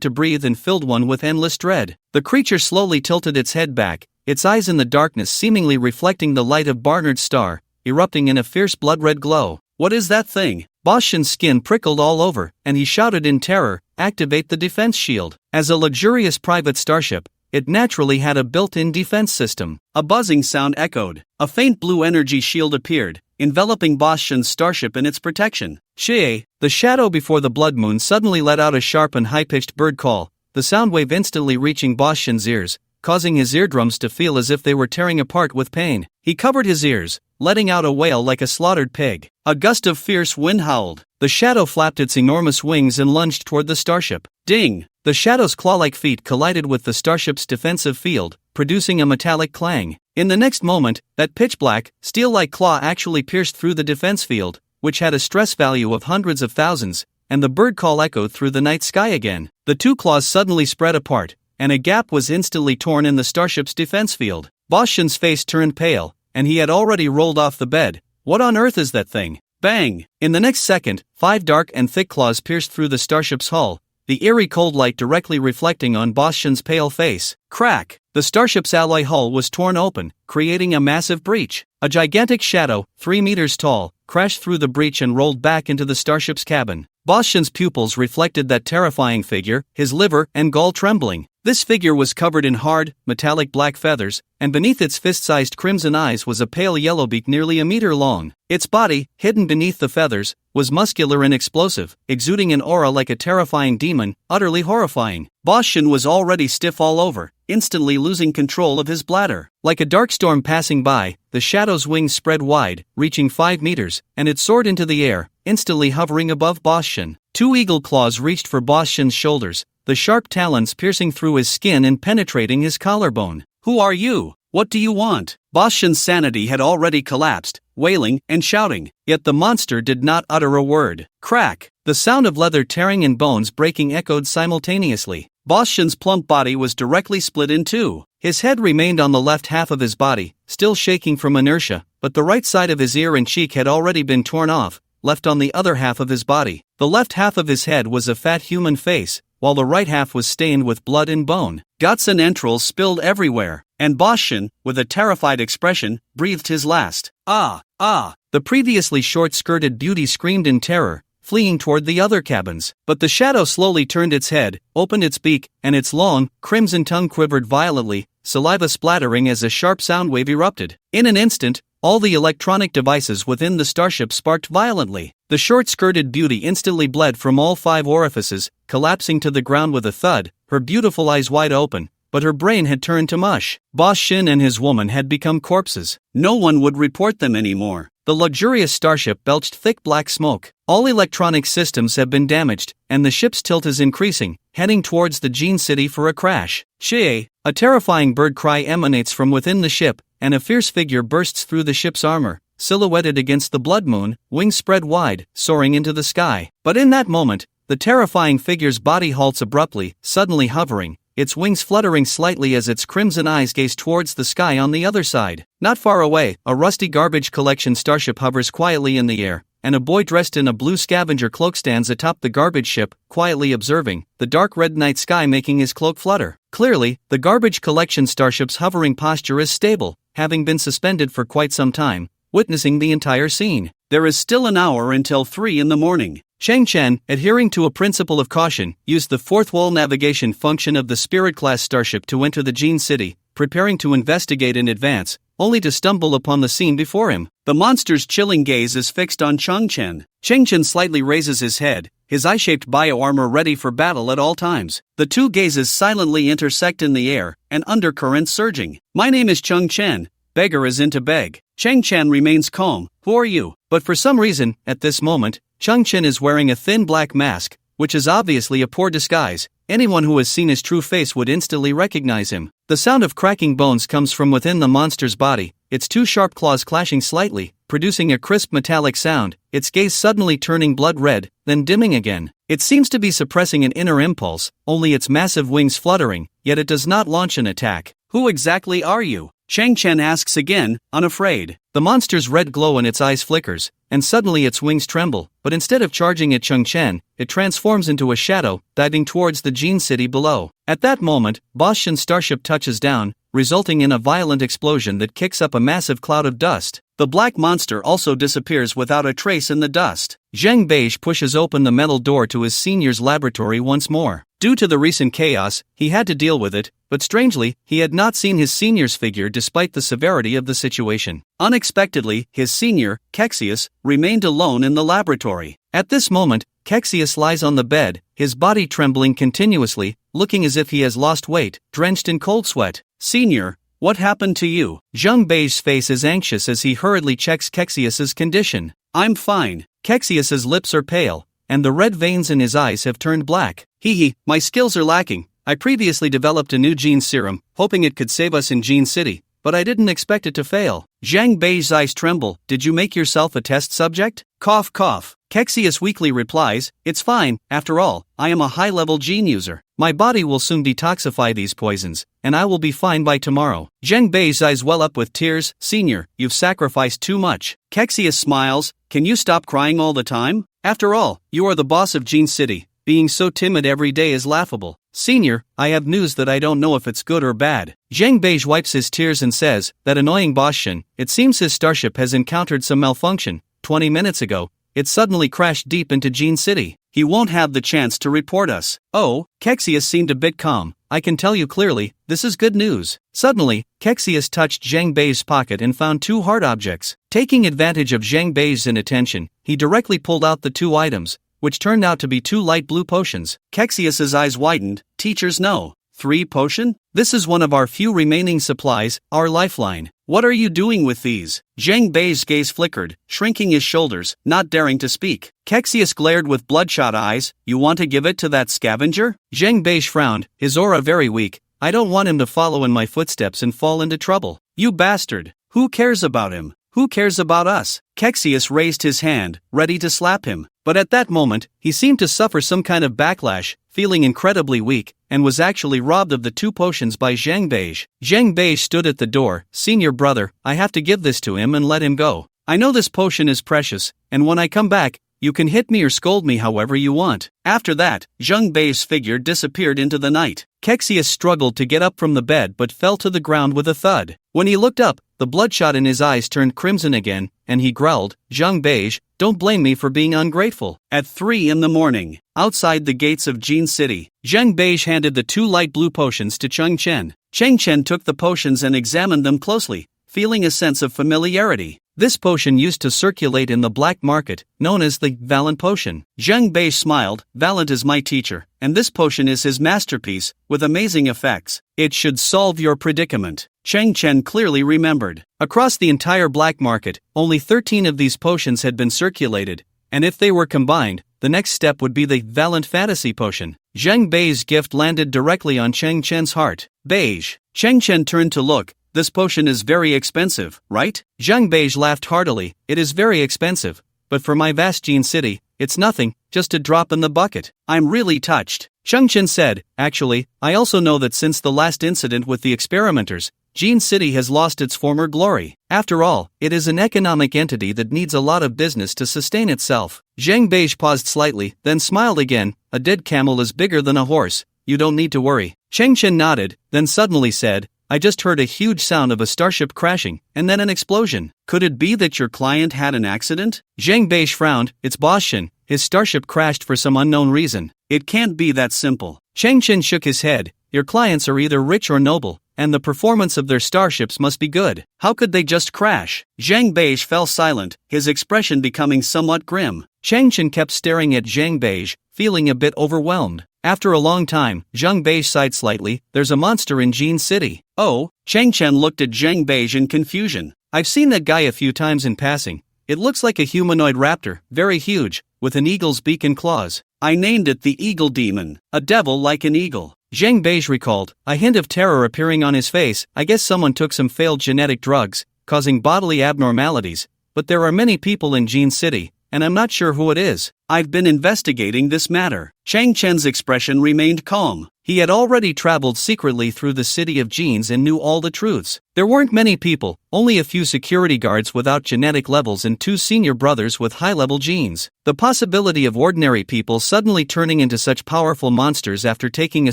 to breathe and filled one with endless dread. The creature slowly tilted its head back, its eyes in the darkness seemingly reflecting the light of Barnard's star, erupting in a fierce blood-red glow. What is that thing? Boss Shin's skin prickled all over, and he shouted in terror, "Activate the defense shield." As a luxurious private starship, it naturally had a built-in defense system. A buzzing sound echoed. A faint blue energy shield appeared, enveloping Boss Shin's starship in its protection. Shie! The shadow before the blood moon suddenly let out a sharp and high-pitched bird call, the sound wave instantly reaching Boss Shin's ears, causing his eardrums to feel as if they were tearing apart with pain. He covered his ears, letting out a wail like a slaughtered pig. A gust of fierce wind howled. The shadow flapped its enormous wings and lunged toward the starship. Ding! The shadow's claw-like feet collided with the starship's defensive field, producing a metallic clang. In the next moment, that pitch-black, steel-like claw actually pierced through the defense field, which had a stress value of hundreds of thousands, and the bird call echoed through the night sky again. The two claws suddenly spread apart, and a gap was instantly torn in the starship's defense field. Boss Shin's face turned pale, and he had already rolled off the bed. What on earth is that thing? Bang! In the next second, 5 dark and thick claws pierced through the starship's hull, the eerie cold light directly reflecting on Boss Shin's pale face. Crack! The starship's alloy hull was torn open, creating a massive breach. A gigantic shadow, 3 meters tall, crashed through the breach and rolled back into the starship's cabin. Boss Shin's pupils reflected that terrifying figure, his liver and gall trembling. This figure was covered in hard, metallic black feathers, and beneath its fist-sized crimson eyes was a pale yellow beak nearly a meter long. Its body, hidden beneath the feathers, was muscular and explosive, exuding an aura like a terrifying demon, utterly horrifying. Boss Shin was already stiff all over, instantly losing control of his bladder. Like a dark storm passing by, the shadow's wings spread wide, reaching 5 meters, and it soared into the air, instantly hovering above Boss Shin. 2 eagle claws reached for Boss Shin's shoulders, the sharp talons piercing through his skin and penetrating his collarbone. Who are you? What do you want? Boss Shin's sanity had already collapsed, wailing and shouting, yet the monster did not utter a word. Crack! The sound of leather tearing and bones breaking echoed simultaneously. Boss Shin's plump body was directly split in two. His head remained on the left half of his body, still shaking from inertia, but the right side of his ear and cheek had already been torn off, left on the other half of his body. The left half of his head was a fat human face, while the right half was stained with blood and bone. Guts and entrails spilled everywhere, and Boss Shin, with a terrified expression, breathed his last. Ah! Ah! The previously short-skirted beauty screamed in terror, fleeing toward the other cabins. But the shadow slowly turned its head, opened its beak, and its long, crimson tongue quivered violently, saliva splattering as a sharp sound wave erupted. In an instant, all the electronic devices within the starship sparked violently. The short-skirted beauty instantly bled from all 5 orifices, collapsing to the ground with a thud, her beautiful eyes wide open, but her brain had turned to mush. Boss Shin and his woman had become corpses. No one would report them anymore. The luxurious starship belched thick black smoke. All electronic systems have been damaged, and the ship's tilt is increasing, heading towards the Gene City for a crash. Shie! A terrifying bird cry emanates from within the ship, and a fierce figure bursts through the ship's armor, silhouetted against the blood moon, wings spread wide, soaring into the sky. But in that moment, the terrifying figure's body halts abruptly, suddenly hovering, its wings fluttering slightly as its crimson eyes gaze towards the sky on the other side. Not far away, a rusty garbage collection starship hovers quietly in the air, and a boy dressed in a blue scavenger cloak stands atop the garbage ship, quietly observing, the dark red night sky making his cloak flutter. Clearly, the garbage collection starship's hovering posture is stable, having been suspended for quite some time, witnessing the entire scene. There is still an hour until 3 in the morning. Chang Chen, adhering to a principle of caution, used the fourth wall navigation function of the Spirit-class starship to enter the Gene City, preparing to investigate in advance, only to stumble upon the scene before him. The monster's chilling gaze is fixed on Chang Chen. Chang Chen slightly raises his head, his eye-shaped bioarmor ready for battle at all times. The two gazes silently intersect in the air, an undercurrent surging. My name is Chang Chen. Beggar is into beg. Chang Chen remains calm. Who are you? But for some reason, at this moment, Chang Chen is wearing a thin black mask, which is obviously a poor disguise. Anyone who has seen his true face would instantly recognize him. The sound of cracking bones comes from within the monster's body, its 2 sharp claws clashing slightly, producing a crisp metallic sound, its gaze suddenly turning blood red, then dimming again. It seems to be suppressing an inner impulse, only its massive wings fluttering, yet it does not launch an attack. Who exactly are you? Chang Chen asks again, unafraid. The monster's red glow in its eyes flickers, and suddenly its wings tremble, but instead of charging at Chang Chen, it transforms into a shadow, diving towards the Gene City below. At that moment, Boss Shin's starship touches down, resulting in a violent explosion that kicks up a massive cloud of dust. The black monster also disappears without a trace in the dust. Zheng Beige pushes open the metal door to his senior's laboratory once more. Due to the recent chaos, he had to deal with it, but strangely, he had not seen his senior's figure despite the severity of the situation. Unexpectedly, his senior, Kexius, remained alone in the laboratory. At this moment, Kexius lies on the bed, his body trembling continuously, looking as if he has lost weight, drenched in cold sweat. Senior, what happened to you? Zheng Bei's face is anxious as he hurriedly checks Kexius's condition. I'm fine. Kexius's lips are pale, and the red veins in his eyes have turned black. Hee, my skills are lacking. I previously developed a new gene serum, hoping it could save us in Gene City, but I didn't expect it to fail. Zhang Bei's eyes tremble. Did you make yourself a test subject? Cough cough. Kexius weakly replies, it's fine, after all, I am a high-level gene user. My body will soon detoxify these poisons, and I will be fine by tomorrow. Zhang Bei's eyes well up with tears. Senior, you've sacrificed too much. Kexius smiles, can you stop crying all the time? After all, you are the boss of Gene City. Being so timid every day is laughable. Senior, I have news that I don't know if it's good or bad. Zhang Bei wipes his tears and says, that annoying boss Shin, it seems his starship has encountered some malfunction. 20 minutes ago, it suddenly crashed deep into Gene City. He won't have the chance to report us. Oh, Kexius seemed a bit calm. I can tell you clearly, this is good news. Suddenly, Kexius touched Zhang Bei's pocket and found two hard objects. Taking advantage of Zhang Bei's inattention, he directly pulled out the two items, which turned out to be two light blue potions. Kexius's eyes widened. Teachers know. 3 potion? This is one of our few remaining supplies, our lifeline. What are you doing with these? Zhang Bei's gaze flickered, shrinking his shoulders, not daring to speak. Kexius glared with bloodshot eyes. You want to give it to that scavenger? Zhang Bei frowned, his aura very weak. I don't want him to follow in my footsteps and fall into trouble. You bastard. Who cares about him? Who cares about us? Kexius raised his hand, ready to slap him. But at that moment, he seemed to suffer some kind of backlash, feeling incredibly weak, and was actually robbed of the 2 potions by Zhang Bei. Zhang Bei stood at the door. Senior brother, I have to give this to him and let him go. I know this potion is precious, and when I come back, you can hit me or scold me however you want. After that, Zhang Bei's figure disappeared into the night. Kexius struggled to get up from the bed but fell to the ground with a thud. When he looked up, the bloodshot in his eyes turned crimson again, and he growled, Zhang Bei, don't blame me for being ungrateful. At 3 in the morning, outside the gates of Gene City, Zhang Bei handed the 2 light blue potions to Cheng Chen. Cheng Chen took the potions and examined them closely, feeling a sense of familiarity. This potion used to circulate in the black market, known as the Valent potion. Zhang Bei smiled, Valent is my teacher, and this potion is his masterpiece, with amazing effects. It should solve your predicament. Cheng Chen clearly remembered. Across the entire black market, only 13 of these potions had been circulated, and if they were combined, the next step would be the Valent Fantasy Potion. Zhang Bei's gift landed directly on Cheng Chen's heart. Beige. Cheng Chen turned to look. This potion is very expensive, right? Zhang Bei laughed heartily. It is very expensive, but for my vast Gene City, it's nothing, just a drop in the bucket. I'm really touched. Cheng Chen said, actually, I also know that since the last incident with the experimenters, Gene City has lost its former glory. After all, it is an economic entity that needs a lot of business to sustain itself. Zhang Bei paused slightly, then smiled again. A dead camel is bigger than a horse. You don't need to worry. Cheng Chen nodded, then suddenly said, I just heard a huge sound of a starship crashing, and then an explosion. Could it be that your client had an accident? Zhang Bei frowned. It's boss Shin. His starship crashed for some unknown reason. It can't be that simple. Cheng Chen shook his head. Your clients are either rich or noble, and the performance of their starships must be good. How could they just crash? Zhang Bei fell silent, his expression becoming somewhat grim. Cheng Chen kept staring at Zhang Bei, feeling a bit overwhelmed. After a long time, Zhang Bei sighed slightly. There's a monster in Gene City. Oh, Cheng Chen looked at Zhang Bei in confusion. I've seen that guy a few times in passing. It looks like a humanoid raptor, very huge, with an eagle's beak and claws. I named it the Eagle Demon, a devil like an eagle. Zhang Bei recalled, a hint of terror appearing on his face. I guess someone took some failed genetic drugs, causing bodily abnormalities, but there are many people in Gene City, and I'm not sure who it is. I've been investigating this matter. Cheng Chen's expression remained calm. He had already traveled secretly through the city of genes and knew all the truths. There weren't many people, only a few security guards without genetic levels and 2 senior brothers with high-level genes. The possibility of ordinary people suddenly turning into such powerful monsters after taking a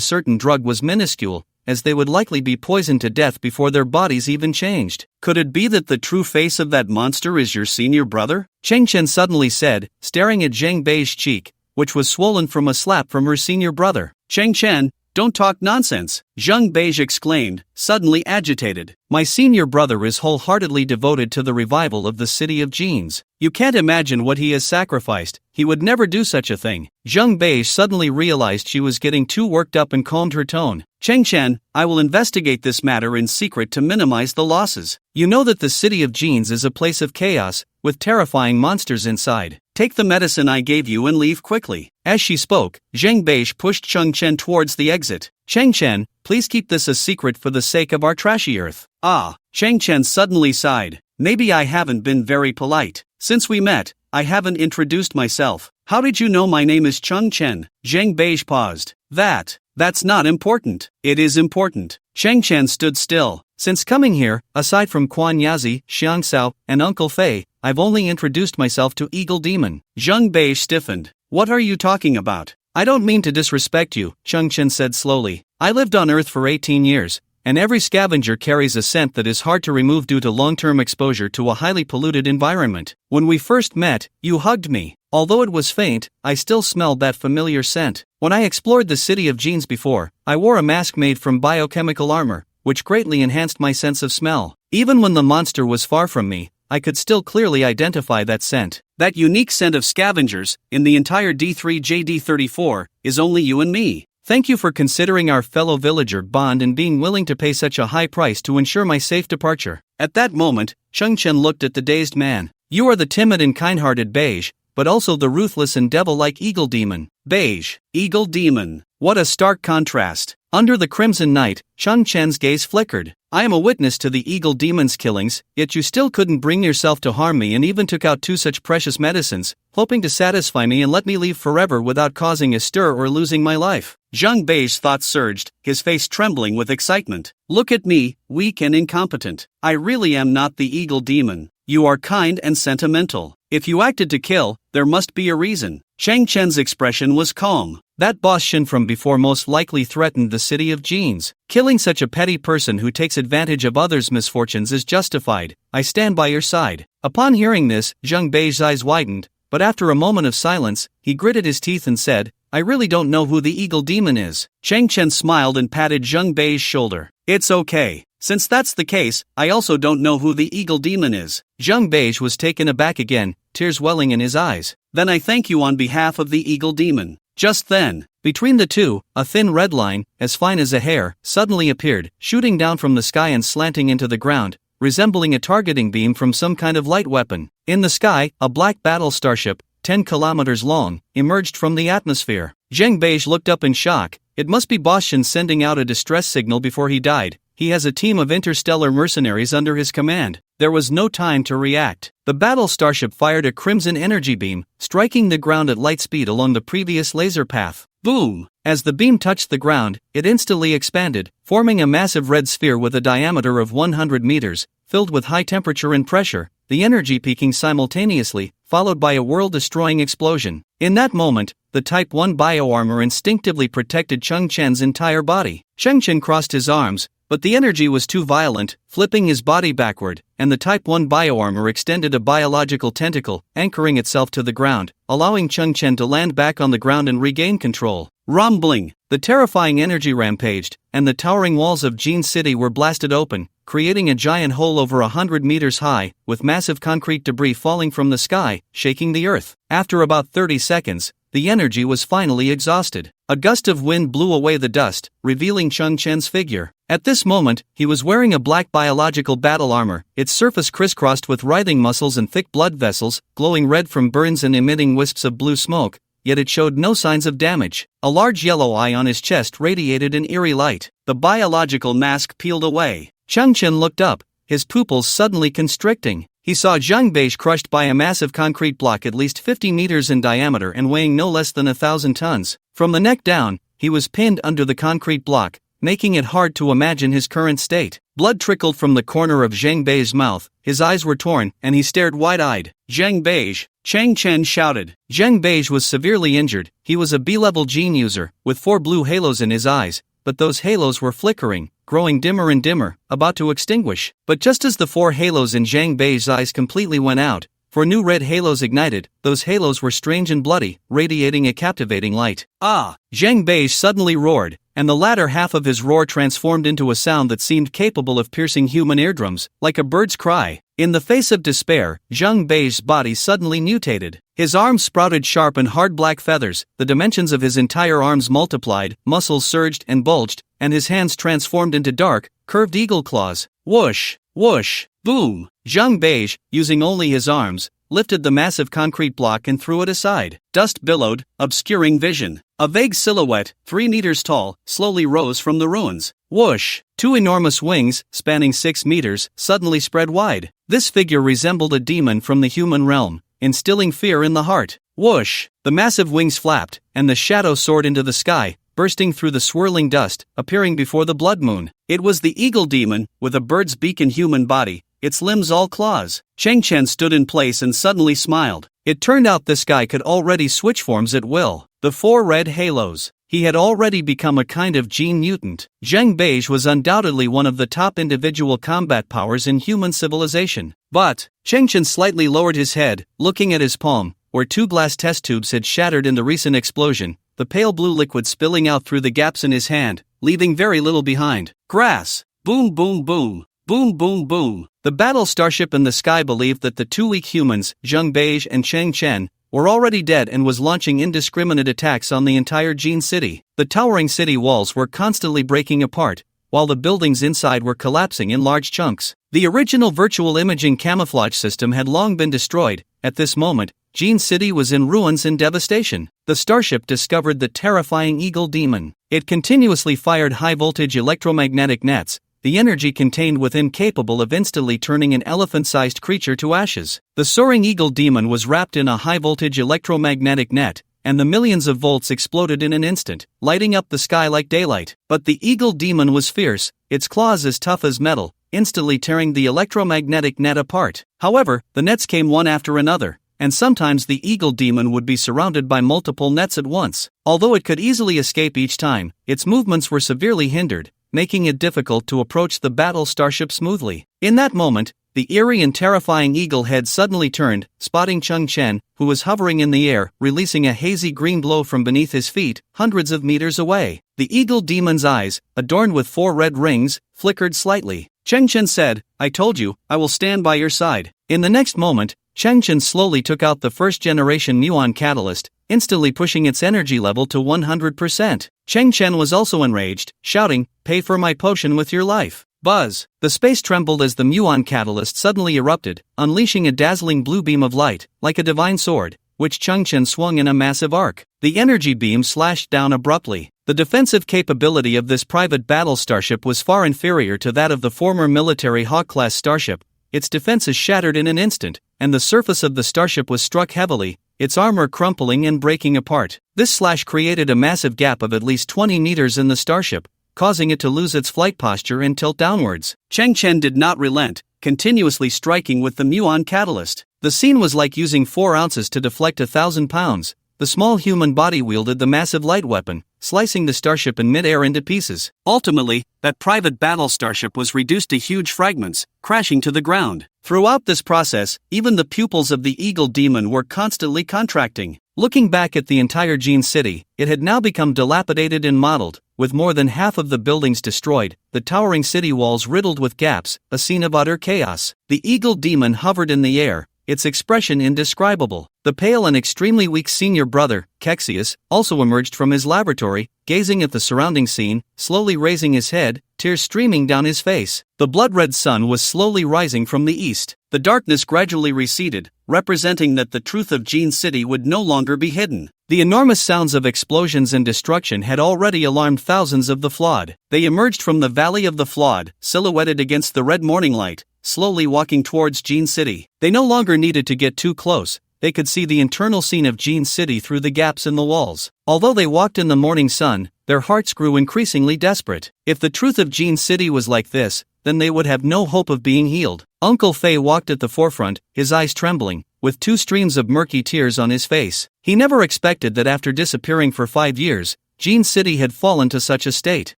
certain drug was minuscule, as they would likely be poisoned to death before their bodies even changed. Could it be that the true face of that monster is your senior brother? Cheng Chen suddenly said, staring at Zhang Bei's cheek, which was swollen from a slap from her senior brother. Cheng Chen, don't talk nonsense, Zhang Bei exclaimed, suddenly agitated. My senior brother is wholeheartedly devoted to the revival of the city of genes. You can't imagine what he has sacrificed. He would never do such a thing. Zhang Bei suddenly realized she was getting too worked up and calmed her tone. Cheng Chen, I will investigate this matter in secret to minimize the losses. You know that the city of genes is a place of chaos, with terrifying monsters inside. Take the medicine I gave you and leave quickly. As she spoke, Zhang Beige pushed Cheng Chen towards the exit. Cheng Chen, please keep this a secret for the sake of our trashy earth. Ah, Cheng Chen suddenly sighed. Maybe I haven't been very polite. Since we met, I haven't introduced myself. How did you know my name is Cheng Chen? Zhang Beige paused. That's not important. It is important. Cheng Chen stood still. Since coming here, aside from Quan Yazi, Xiang Sao, and Uncle Fei, I've only introduced myself to Eagle Demon. Zhang Beige stiffened. What are you talking about? I don't mean to disrespect you, Cheng Chen said slowly. I lived on Earth for 18 years, and every scavenger carries a scent that is hard to remove due to long-term exposure to a highly polluted environment. When we first met, you hugged me. Although it was faint, I still smelled that familiar scent. When I explored the city of genes before, I wore a mask made from biochemical armor, which greatly enhanced my sense of smell. Even when the monster was far from me, I could still clearly identify that scent. That unique scent of scavengers, in the entire D3JD34, is only you and me. Thank you for considering our fellow villager bond and being willing to pay such a high price to ensure my safe departure. At that moment, Cheng Chen looked at the dazed man. You are the timid and kind-hearted Beige, but also the ruthless and devil-like Eagle Demon. Beige, Eagle Demon. What a stark contrast. Under the crimson night, Cheng Chen's gaze flickered. I am a witness to the Eagle Demon's killings, yet you still couldn't bring yourself to harm me and even took out 2 such precious medicines, hoping to satisfy me and let me leave forever without causing a stir or losing my life. Zhang Bei's thoughts surged, his face trembling with excitement. Look at me, weak and incompetent. I really am not the Eagle Demon. You are kind and sentimental. If you acted to kill, there must be a reason. Cheng Chen's expression was calm. That boss Shin from before most likely threatened the city of genes. Killing such a petty person who takes advantage of others' misfortunes is justified. I stand by your side. Upon hearing this, Zhang Bei's eyes widened, but after a moment of silence, he gritted his teeth and said, I really don't know who the Eagle Demon is. Cheng Chen smiled and patted Zhang Bei's shoulder. It's okay. Since that's the case, I also don't know who the Eagle Demon is. Zhang Beige was taken aback again, tears welling in his eyes. Then I thank you on behalf of the Eagle Demon. Just then, between the two, a thin red line, as fine as a hair, suddenly appeared, shooting down from the sky and slanting into the ground, resembling a targeting beam from some kind of light weapon. In the sky, a black battle starship, 10 kilometers long, emerged from the atmosphere. Zhang Beige looked up in shock. It must be Boss Shin sending out a distress signal before he died. He has a team of interstellar mercenaries under his command. There was no time to react. The battle starship fired a crimson energy beam, striking the ground at light speed along the previous laser path. Boom! As the beam touched the ground, it instantly expanded, forming a massive red sphere with a diameter of 100 meters, filled with high temperature and pressure, the energy peaking simultaneously, followed by a world-destroying explosion. In that moment, the Type 1 bioarmor instinctively protected Cheng Chen's entire body. Cheng Chen crossed his arms, but the energy was too violent, flipping his body backward, and the Type 1 bioarmor extended a biological tentacle, anchoring itself to the ground, allowing Cheng Chen to land back on the ground and regain control. Rumbling! The terrifying energy rampaged, and the towering walls of Gene City were blasted open, creating a giant hole over 100 meters high, with massive concrete debris falling from the sky, shaking the earth. After about 30 seconds, the energy was finally exhausted. A gust of wind blew away the dust, revealing Cheng Chen's figure. At this moment, he was wearing a black biological battle armor, its surface crisscrossed with writhing muscles and thick blood vessels, glowing red from burns and emitting wisps of blue smoke, yet it showed no signs of damage. A large yellow eye on his chest radiated an eerie light. The biological mask peeled away. Cheng Chen looked up, his pupils suddenly constricting. He saw Zhang Beish crushed by a massive concrete block at least 50 meters in diameter and weighing no less than 1,000 tons. From the neck down, he was pinned under the concrete block, making it hard to imagine his current state. Blood trickled from the corner of Zhang Bei's mouth, his eyes were torn, and he stared wide-eyed. Zhang Beish! Cheng Chen shouted. Zhang Beish was severely injured. He was a B-level gene user, with 4 blue halos in his eyes, but those halos were flickering, growing dimmer and dimmer, about to extinguish. But just as the 4 halos in Zhang Bei's eyes completely went out, 4 new red halos ignited. Those halos were strange and bloody, radiating a captivating light. Ah! Zhang Beish suddenly roared, and the latter half of his roar transformed into a sound that seemed capable of piercing human eardrums, like a bird's cry. In the face of despair, Zhang Bei's body suddenly mutated. His arms sprouted sharp and hard black feathers, the dimensions of his entire arms multiplied, muscles surged and bulged, and his hands transformed into dark, curved eagle claws. Whoosh! Whoosh! Boom! Zhang Beish, using only his arms, lifted the massive concrete block and threw it aside. Dust billowed, obscuring vision. A vague silhouette, 3 meters tall, slowly rose from the ruins. Whoosh! 2 enormous wings, spanning 6 meters, suddenly spread wide. This figure resembled a demon from the human realm, instilling fear in the heart. Whoosh! The massive wings flapped, and the shadow soared into the sky, bursting through the swirling dust, appearing before the blood moon. It was the eagle demon, with a bird's beak and human body, its limbs all claws. Cheng Chen stood in place and suddenly smiled. It turned out this guy could already switch forms at will. The 4 red halos. He had already become a kind of gene mutant. Zheng Beige was undoubtedly one of the top individual combat powers in human civilization. But, Cheng Chen slightly lowered his head, looking at his palm, where 2 glass test tubes had shattered in the recent explosion, the pale blue liquid spilling out through the gaps in his hand, leaving very little behind. Grass! Boom boom boom! Boom boom boom! The battle starship in the sky believed that the 2 weak humans, Zheng Beige and Cheng Chen, were already dead and was launching indiscriminate attacks on the entire Gene City. The towering city walls were constantly breaking apart, while the buildings inside were collapsing in large chunks. The original virtual imaging camouflage system had long been destroyed. At this moment, Gene City was in ruins and devastation. The starship discovered the terrifying eagle demon. It continuously fired high-voltage electromagnetic nets, the energy contained within capable of instantly turning an elephant-sized creature to ashes. The soaring eagle demon was wrapped in a high-voltage electromagnetic net, and the millions of volts exploded in an instant, lighting up the sky like daylight. But the eagle demon was fierce, its claws as tough as metal, instantly tearing the electromagnetic net apart. However, the nets came one after another, and sometimes the eagle demon would be surrounded by multiple nets at once. Although it could easily escape each time, its movements were severely hindered, making it difficult to approach the battle starship smoothly. In that moment, the eerie and terrifying eagle head suddenly turned, spotting Cheng Chen, who was hovering in the air, releasing a hazy green glow from beneath his feet, hundreds of meters away. The eagle demon's eyes, adorned with 4 red rings, flickered slightly. Cheng Chen said, "I told you, I will stand by your side." In the next moment, Cheng Chen slowly took out the first-generation muon catalyst, instantly pushing its energy level to 100%. Cheng Chen was also enraged, shouting, "Pay for my potion with your life." Buzz! The space trembled as the muon catalyst suddenly erupted, unleashing a dazzling blue beam of light, like a divine sword, which Cheng Chen swung in a massive arc. The energy beam slashed down abruptly. The defensive capability of this private battle starship was far inferior to that of the former military Hawk-class starship. Its defenses shattered in an instant, and the surface of the starship was struck heavily, its armor crumpling and breaking apart. This slash created a massive gap of at least 20 meters in the starship, causing it to lose its flight posture and tilt downwards. Cheng Chen did not relent, continuously striking with the muon catalyst. The scene was like using 4 ounces to deflect 1,000 pounds. The small human body wielded the massive light weapon, slicing the starship in mid-air into pieces. Ultimately, that private battle starship was reduced to huge fragments, crashing to the ground. Throughout this process, even the pupils of the eagle demon were constantly contracting. Looking back at the entire Gene City, it had now become dilapidated and mottled, with more than half of the buildings destroyed, the towering city walls riddled with gaps, a scene of utter chaos. The eagle demon hovered in the air, its expression indescribable. The pale and extremely weak senior brother, Kexius, also emerged from his laboratory, gazing at the surrounding scene, slowly raising his head, tears streaming down his face. The blood-red sun was slowly rising from the east. The darkness gradually receded, representing that the truth of Gene City would no longer be hidden. The enormous sounds of explosions and destruction had already alarmed thousands of the flawed. They emerged from the Valley of the Flawed, silhouetted against the red morning light, slowly walking towards Gene City. They no longer needed to get too close. They could see the internal scene of Gene City through the gaps in the walls. Although they walked in the morning sun, their hearts grew increasingly desperate. If the truth of Gene City was like this, then they would have no hope of being healed. Uncle Fei walked at the forefront, his eyes trembling, with 2 streams of murky tears on his face. He never expected that after disappearing for 5 years, Gene City had fallen to such a state.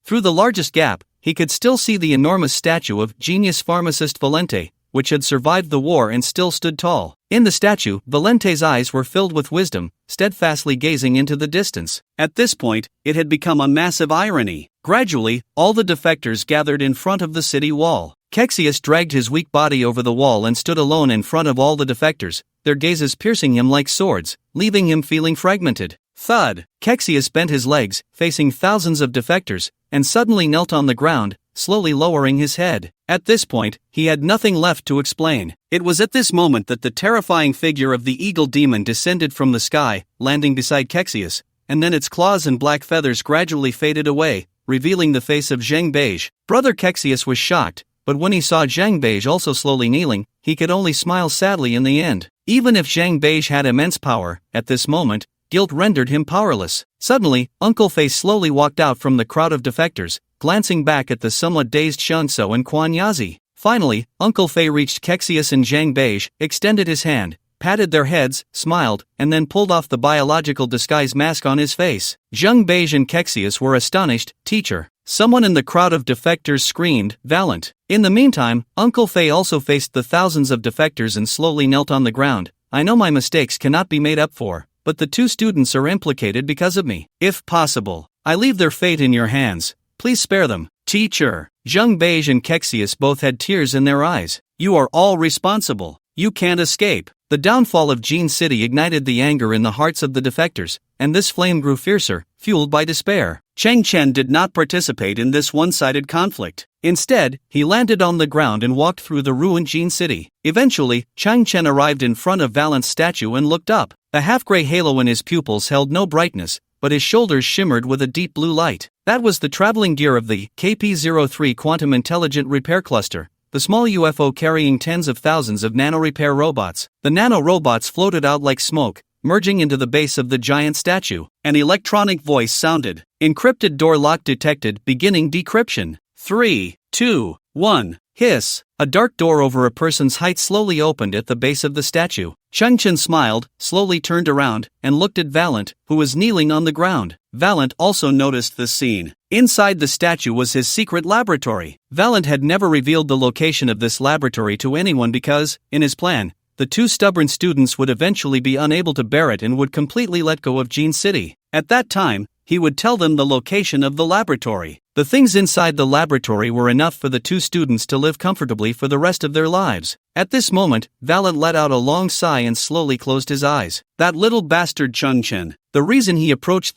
Through the largest gap, he could still see the enormous statue of genius pharmacist Valente, which had survived the war and still stood tall. In the statue, Valente's eyes were filled with wisdom, steadfastly gazing into the distance. At this point, it had become a massive irony. Gradually, all the defectors gathered in front of the city wall. Kexius dragged his weak body over the wall and stood alone in front of all the defectors, their gazes piercing him like swords, leaving him feeling fragmented. Thud! Kexius bent his legs, facing thousands of defectors, and suddenly knelt on the ground, slowly lowering his head. At this point, he had nothing left to explain. It was at this moment that the terrifying figure of the eagle demon descended from the sky, landing beside Kexius, and then its claws and black feathers gradually faded away, revealing the face of Zhang Beige. Brother Kexius was shocked, but when he saw Zhang Beige also slowly kneeling, he could only smile sadly in the end. Even if Zhang Beige had immense power, at this moment, guilt rendered him powerless. Suddenly, Uncle Fei slowly walked out from the crowd of defectors, glancing back at the somewhat dazed Shunso and Quan Yazi. Finally, Uncle Fei reached Kexius and Zhang Beige, extended his hand, patted their heads, smiled, and then pulled off the biological disguise mask on his face. Zhang Beige and Kexius were astonished. "Teacher!" Someone in the crowd of defectors screamed, "Valiant!" In the meantime, Uncle Fei also faced the thousands of defectors and slowly knelt on the ground. "I know my mistakes cannot be made up for, but the 2 students are implicated because of me. If possible, I leave their fate in your hands. Please spare them." "Teacher!" Zhang Beige and Kexius both had tears in their eyes. "You are all responsible. You can't escape." The downfall of Jin City ignited the anger in the hearts of the defectors, and this flame grew fiercer, fueled by despair. Chang Chen did not participate in this one-sided conflict. Instead, he landed on the ground and walked through the ruined Jin City. Eventually, Chang Chen arrived in front of Valiant's statue and looked up. A half-gray halo in his pupils held no brightness, but his shoulders shimmered with a deep blue light. That was the traveling gear of the KP-03 Quantum Intelligent Repair Cluster, the small UFO carrying tens of thousands of nano-repair robots. The nano-robots floated out like smoke, merging into the base of the giant statue. An electronic voice sounded. "Encrypted door lock detected, beginning decryption. 3, 2, 1, hiss." A dark door over a person's height slowly opened at the base of the statue. Chang Chen smiled, slowly turned around, and looked at Valiant, who was kneeling on the ground. Valiant also noticed the scene. Inside the statue was his secret laboratory. Valiant had never revealed the location of this laboratory to anyone because, in his plan, the 2 stubborn students would eventually be unable to bear it and would completely let go of Jin City. At that time, he would tell them the location of the laboratory. The things inside the laboratory were enough for the 2 students to live comfortably for the rest of their lives. At this moment, Valiant let out a long sigh and slowly closed his eyes. That little bastard Chang Chen. The reason he approached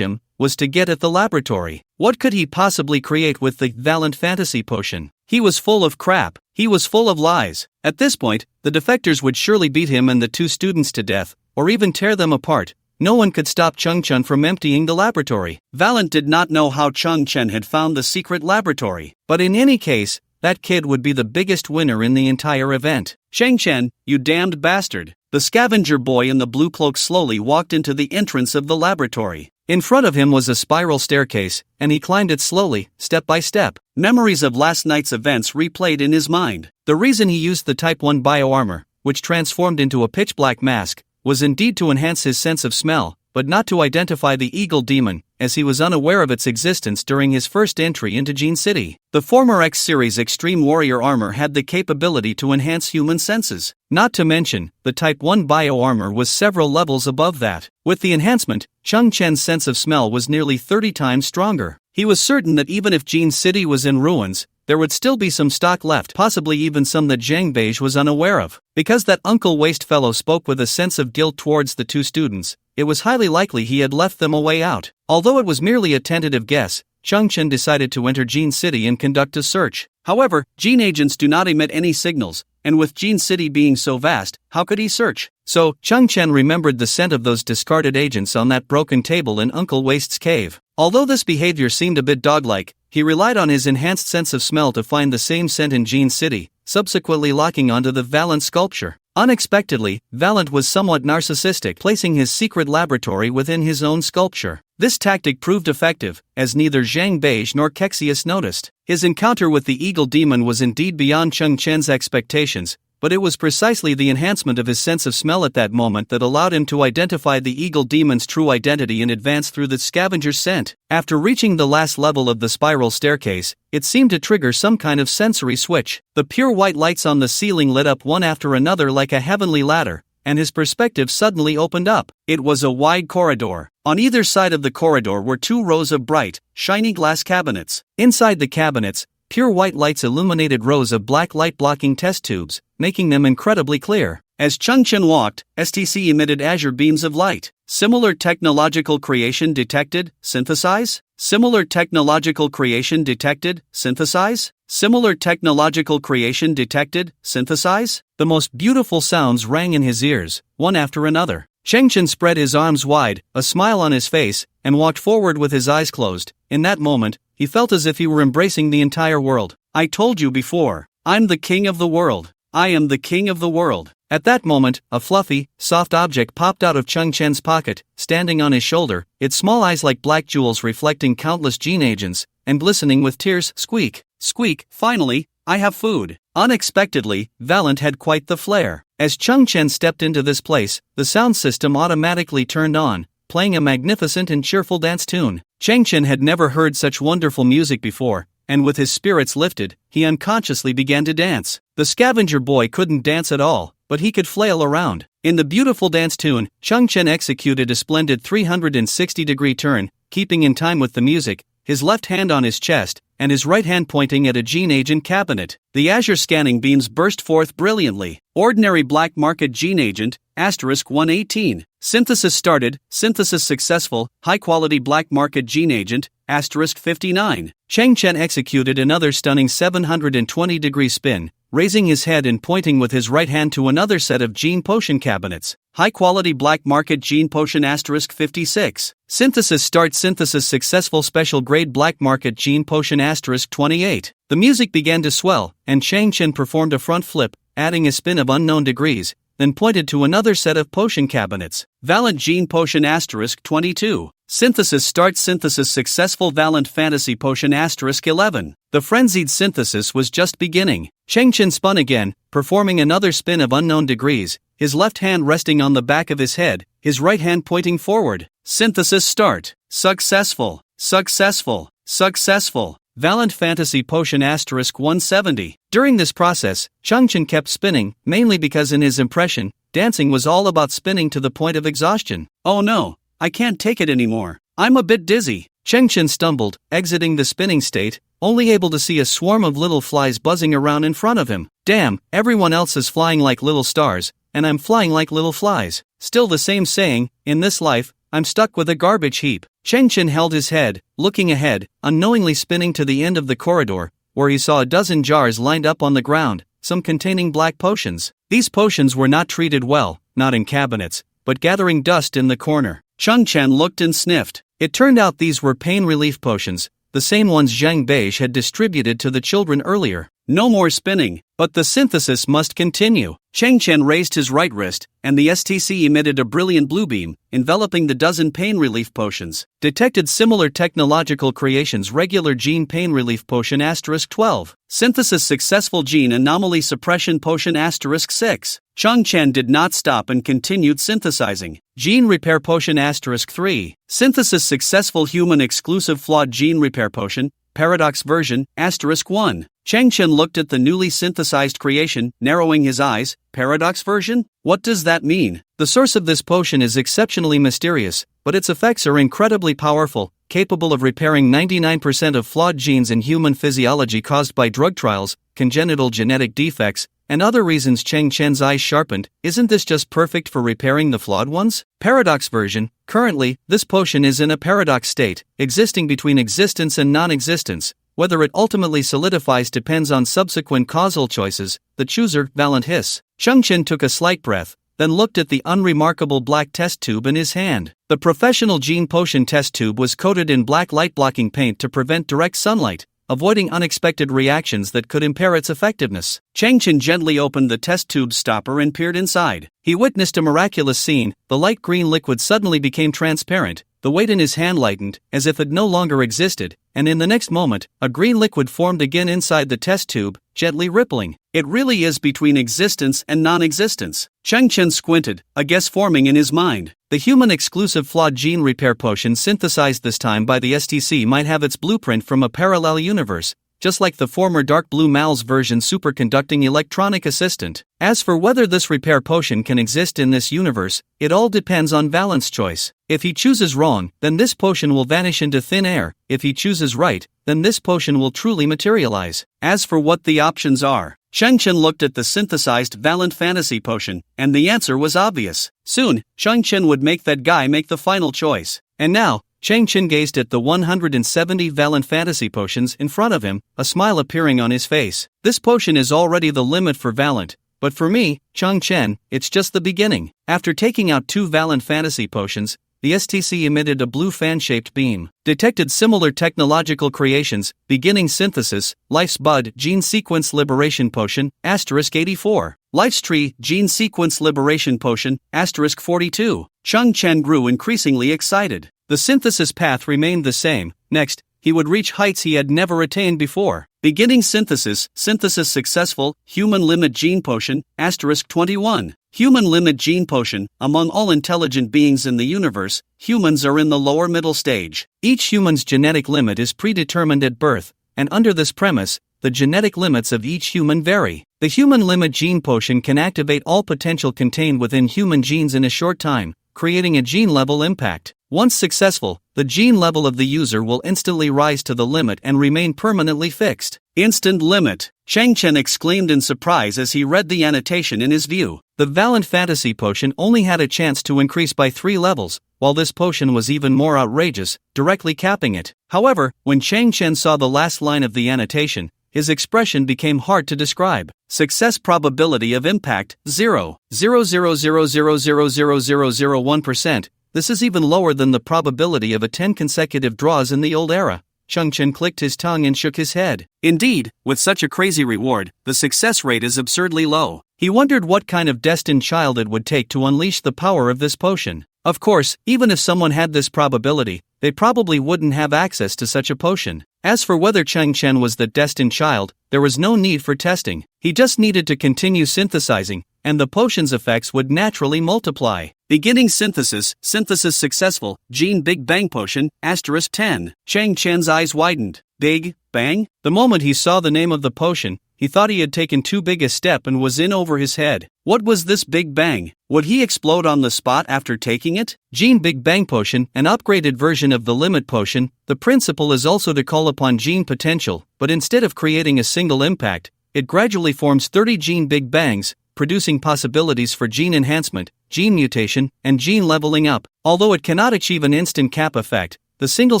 him, was to get at the laboratory. What could he possibly create with the Valiant fantasy potion? He was full of crap. He was full of lies. At this point, the defectors would surely beat him and the 2 students to death, or even tear them apart. No one could stop Chang Chen from emptying the laboratory. Valiant did not know how Chang Chen had found the secret laboratory, but in any case, that kid would be the biggest winner in the entire event. "Chang Chen, you damned bastard." The scavenger boy in the blue cloak slowly walked into the entrance of the laboratory. In front of him was a spiral staircase, and he climbed it slowly, step by step. Memories of last night's events replayed in his mind. The reason he used the Type 1 bioarmor, which transformed into a pitch-black mask, was indeed to enhance his sense of smell, but not to identify the eagle demon, as he was unaware of its existence during his first entry into Jin City. The former X-Series Extreme Warrior armor had the capability to enhance human senses. Not to mention, the Type 1 bioarmor was several levels above that. With the enhancement, Chang Chen's sense of smell was nearly 30 times stronger. He was certain that even if Jin City was in ruins, there would still be some stock left, possibly even some that Zhang Beige was unaware of. Because that Uncle Waste fellow spoke with a sense of guilt towards the 2 students, it was highly likely he had left them a way out. Although it was merely a tentative guess, Chang Chen decided to enter Jin City and conduct a search. However, Jin agents do not emit any signals, and with Jin City being so vast, how could he search? So, Chang Chen remembered the scent of those discarded agents on that broken table in Uncle Waste's cave. Although this behavior seemed a bit dog-like, he relied on his enhanced sense of smell to find the same scent in Jin City, subsequently locking onto the Valiant sculpture. Unexpectedly, Valiant was somewhat narcissistic, placing his secret laboratory within his own sculpture. This tactic proved effective, as neither Zhang Beige nor Kexius noticed. His encounter with the Eagle Demon was indeed beyond Chang Chen's expectations, but it was precisely the enhancement of his sense of smell at that moment that allowed him to identify the Eagle Demon's true identity and advance through the scavenger's scent. After reaching the last level of the spiral staircase, it seemed to trigger some kind of sensory switch. The pure white lights on the ceiling lit up one after another like a heavenly ladder, and his perspective suddenly opened up. It was a wide corridor. On either side of the corridor were 2 rows of bright, shiny glass cabinets. Inside the cabinets, pure white lights illuminated rows of black light-blocking test tubes, making them incredibly clear. As Changchen walked, STC emitted azure beams of light. Similar technological creation detected, synthesize? Similar technological creation detected, synthesize? Similar technological creation detected, synthesize? The most beautiful sounds rang in his ears, one after another. Changchen spread his arms wide, a smile on his face, and walked forward with his eyes closed. In that moment, he felt as if he were embracing the entire world. I told you before. I'm the king of the world. I am the king of the world. At that moment, a fluffy, soft object popped out of Changchen's pocket, standing on his shoulder, its small eyes like black jewels reflecting countless gene agents, and glistening with tears. Squeak, squeak, finally, I have food. Unexpectedly, Valent had quite the flair. As Changchen stepped into this place, the sound system automatically turned on, playing a magnificent and cheerful dance tune. Changchen had never heard such wonderful music before, and with his spirits lifted, he unconsciously began to dance. The scavenger boy couldn't dance at all, but he could flail around. In the beautiful dance tune, Changchen executed a splendid 360-degree turn, keeping in time with the music, his left hand on his chest, and his right hand pointing at a gene agent cabinet. The azure scanning beams burst forth brilliantly. Ordinary black market gene agent, *118. Synthesis started, synthesis successful, high-quality black market gene agent, *59. Changchen executed another stunning 720-degree spin, raising his head and pointing with his right hand to another set of gene potion cabinets. High-quality black market gene potion *56. Synthesis start, synthesis successful, special grade black market gene potion *28. The music began to swell, and Changchen performed a front flip, adding a spin of unknown degrees, then pointed to another set of potion cabinets. Valent gene potion *22. Synthesis start, synthesis successful, Valent fantasy potion *11. The frenzied synthesis was just beginning. Changchen spun again, performing another spin of unknown degrees, his left hand resting on the back of his head, his right hand pointing forward. Synthesis start. Successful. Successful. Successful. Valent fantasy potion *170. During this process, Changchen kept spinning, mainly because in his impression, dancing was all about spinning to the point of exhaustion. Oh no, I can't take it anymore. I'm a bit dizzy. Changchen stumbled, exiting the spinning state, only able to see a swarm of little flies buzzing around in front of him. Damn, everyone else is flying like little stars, and I'm flying like little flies. Still the same saying, in this life, I'm stuck with a garbage heap. Changchen held his head, looking ahead, unknowingly spinning to the end of the corridor, where he saw a dozen jars lined up on the ground, some containing black potions. These potions were not treated well, not in cabinets, but gathering dust in the corner. Changchen looked and sniffed. It turned out these were pain relief potions, the same ones Zhang Beige had distributed to the children earlier. No more spinning, but the synthesis must continue. Changchen raised his right wrist, and the STC emitted a brilliant blue beam, enveloping the dozen pain relief potions. Detected similar technological creations, regular gene pain relief potion *12. Synthesis successful, gene anomaly suppression potion *6. Changchen did not stop and continued synthesizing. Gene repair potion *3. Synthesis successful, human exclusive flawed gene repair potion, paradox version, *1. Changchen looked at the newly synthesized creation, narrowing his eyes. Paradox version? What does that mean? The source of this potion is exceptionally mysterious, but its effects are incredibly powerful, capable of repairing 99% of flawed genes in human physiology caused by drug trials, congenital genetic defects, and other reasons. Changchen's eyes sharpened. Isn't this just perfect for repairing the flawed ones? Paradox version. Currently, this potion is in a paradox state, existing between existence and non-existence. Whether it ultimately solidifies depends on subsequent causal choices. The chooser, Valent hiss. Changchen took a slight breath, then looked at the unremarkable black test tube in his hand. The professional gene potion test tube was coated in black light-blocking paint to prevent direct sunlight, avoiding unexpected reactions that could impair its effectiveness. Changchen gently opened the test tube stopper and peered inside. He witnessed a miraculous scene. The light green liquid suddenly became transparent, the weight in his hand lightened, as if it no longer existed, and in the next moment, a green liquid formed again inside the test tube, gently rippling. It really is between existence and non-existence. Changchen squinted, a guess forming in his mind. The human-exclusive flawed gene repair potion synthesized this time by the STC might have its blueprint from a parallel universe, just like the former Dark Blue Mal's version superconducting electronic assistant. As for whether this repair potion can exist in this universe, it all depends on Valent's choice. If he chooses wrong, then this potion will vanish into thin air. If he chooses right, then this potion will truly materialize. As for what the options are, Cheng Chen looked at the synthesized Valent Fantasy Potion, and the answer was obvious. Soon, Cheng Chen would make that guy make the final choice. And now, Cheng Chen gazed at the 170 Valent Fantasy Potions in front of him, a smile appearing on his face. This potion is already the limit for Valent, but for me, Cheng Chen, it's just the beginning. After taking out 2 Valent Fantasy Potions, the STC emitted a blue fan-shaped beam. Detected similar technological creations, beginning synthesis, Life's Bud Gene Sequence Liberation Potion, *84. Life's Tree Gene Sequence Liberation Potion, *42. Cheng Chen grew increasingly excited. The synthesis path remained the same. Next, he would reach heights he had never attained before. Beginning synthesis successful, Human Limit Gene Potion, *21. Human Limit Gene Potion. Among all intelligent beings in the universe, humans are in the lower middle stage. Each human's genetic limit is predetermined at birth, and under this premise, the genetic limits of each human vary. The Human Limit Gene Potion can activate all potential contained within human genes in a short time, creating a gene-level impact. Once successful, the gene level of the user will instantly rise to the limit and remain permanently fixed. Instant limit! Cheng Chen exclaimed in surprise as he read the annotation in his view. The Valent Fantasy Potion only had a chance to increase by 3 levels, while this potion was even more outrageous, directly capping it. However, when Cheng Chen saw the last line of the annotation, his expression became hard to describe. Success probability of impact, 0.00000001%. This is even lower than the probability of a 10 consecutive draws in the old era. Cheng Chen clicked his tongue and shook his head. Indeed, with such a crazy reward, the success rate is absurdly low. He wondered what kind of destined child it would take to unleash the power of this potion. Of course, even if someone had this probability, they probably wouldn't have access to such a potion. As for whether Cheng Chen was the destined child, there was no need for testing. He just needed to continue synthesizing, and the potion's effects would naturally multiply. Beginning synthesis successful, Gene Big Bang Potion, *10. Cheng Chen's eyes widened. Big Bang? The moment he saw the name of the potion, he thought he had taken too big a step and was in over his head. What was this Big Bang? Would he explode on the spot after taking it? Gene Big Bang Potion, an upgraded version of the Limit Potion. The principle is also to call upon gene potential, but instead of creating a single impact, it gradually forms 30 gene Big Bangs, producing possibilities for gene enhancement, gene mutation, and gene leveling up. Although it cannot achieve an instant cap effect, the single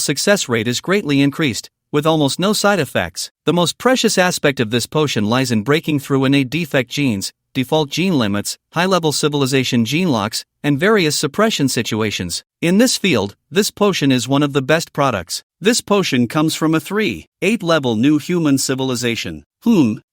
success rate is greatly increased, with almost no side effects. The most precious aspect of this potion lies in breaking through innate defect genes, default gene limits, high-level civilization gene locks, and various suppression situations. In this field, this potion is one of the best products. This potion comes from a 3-8-level new human civilization.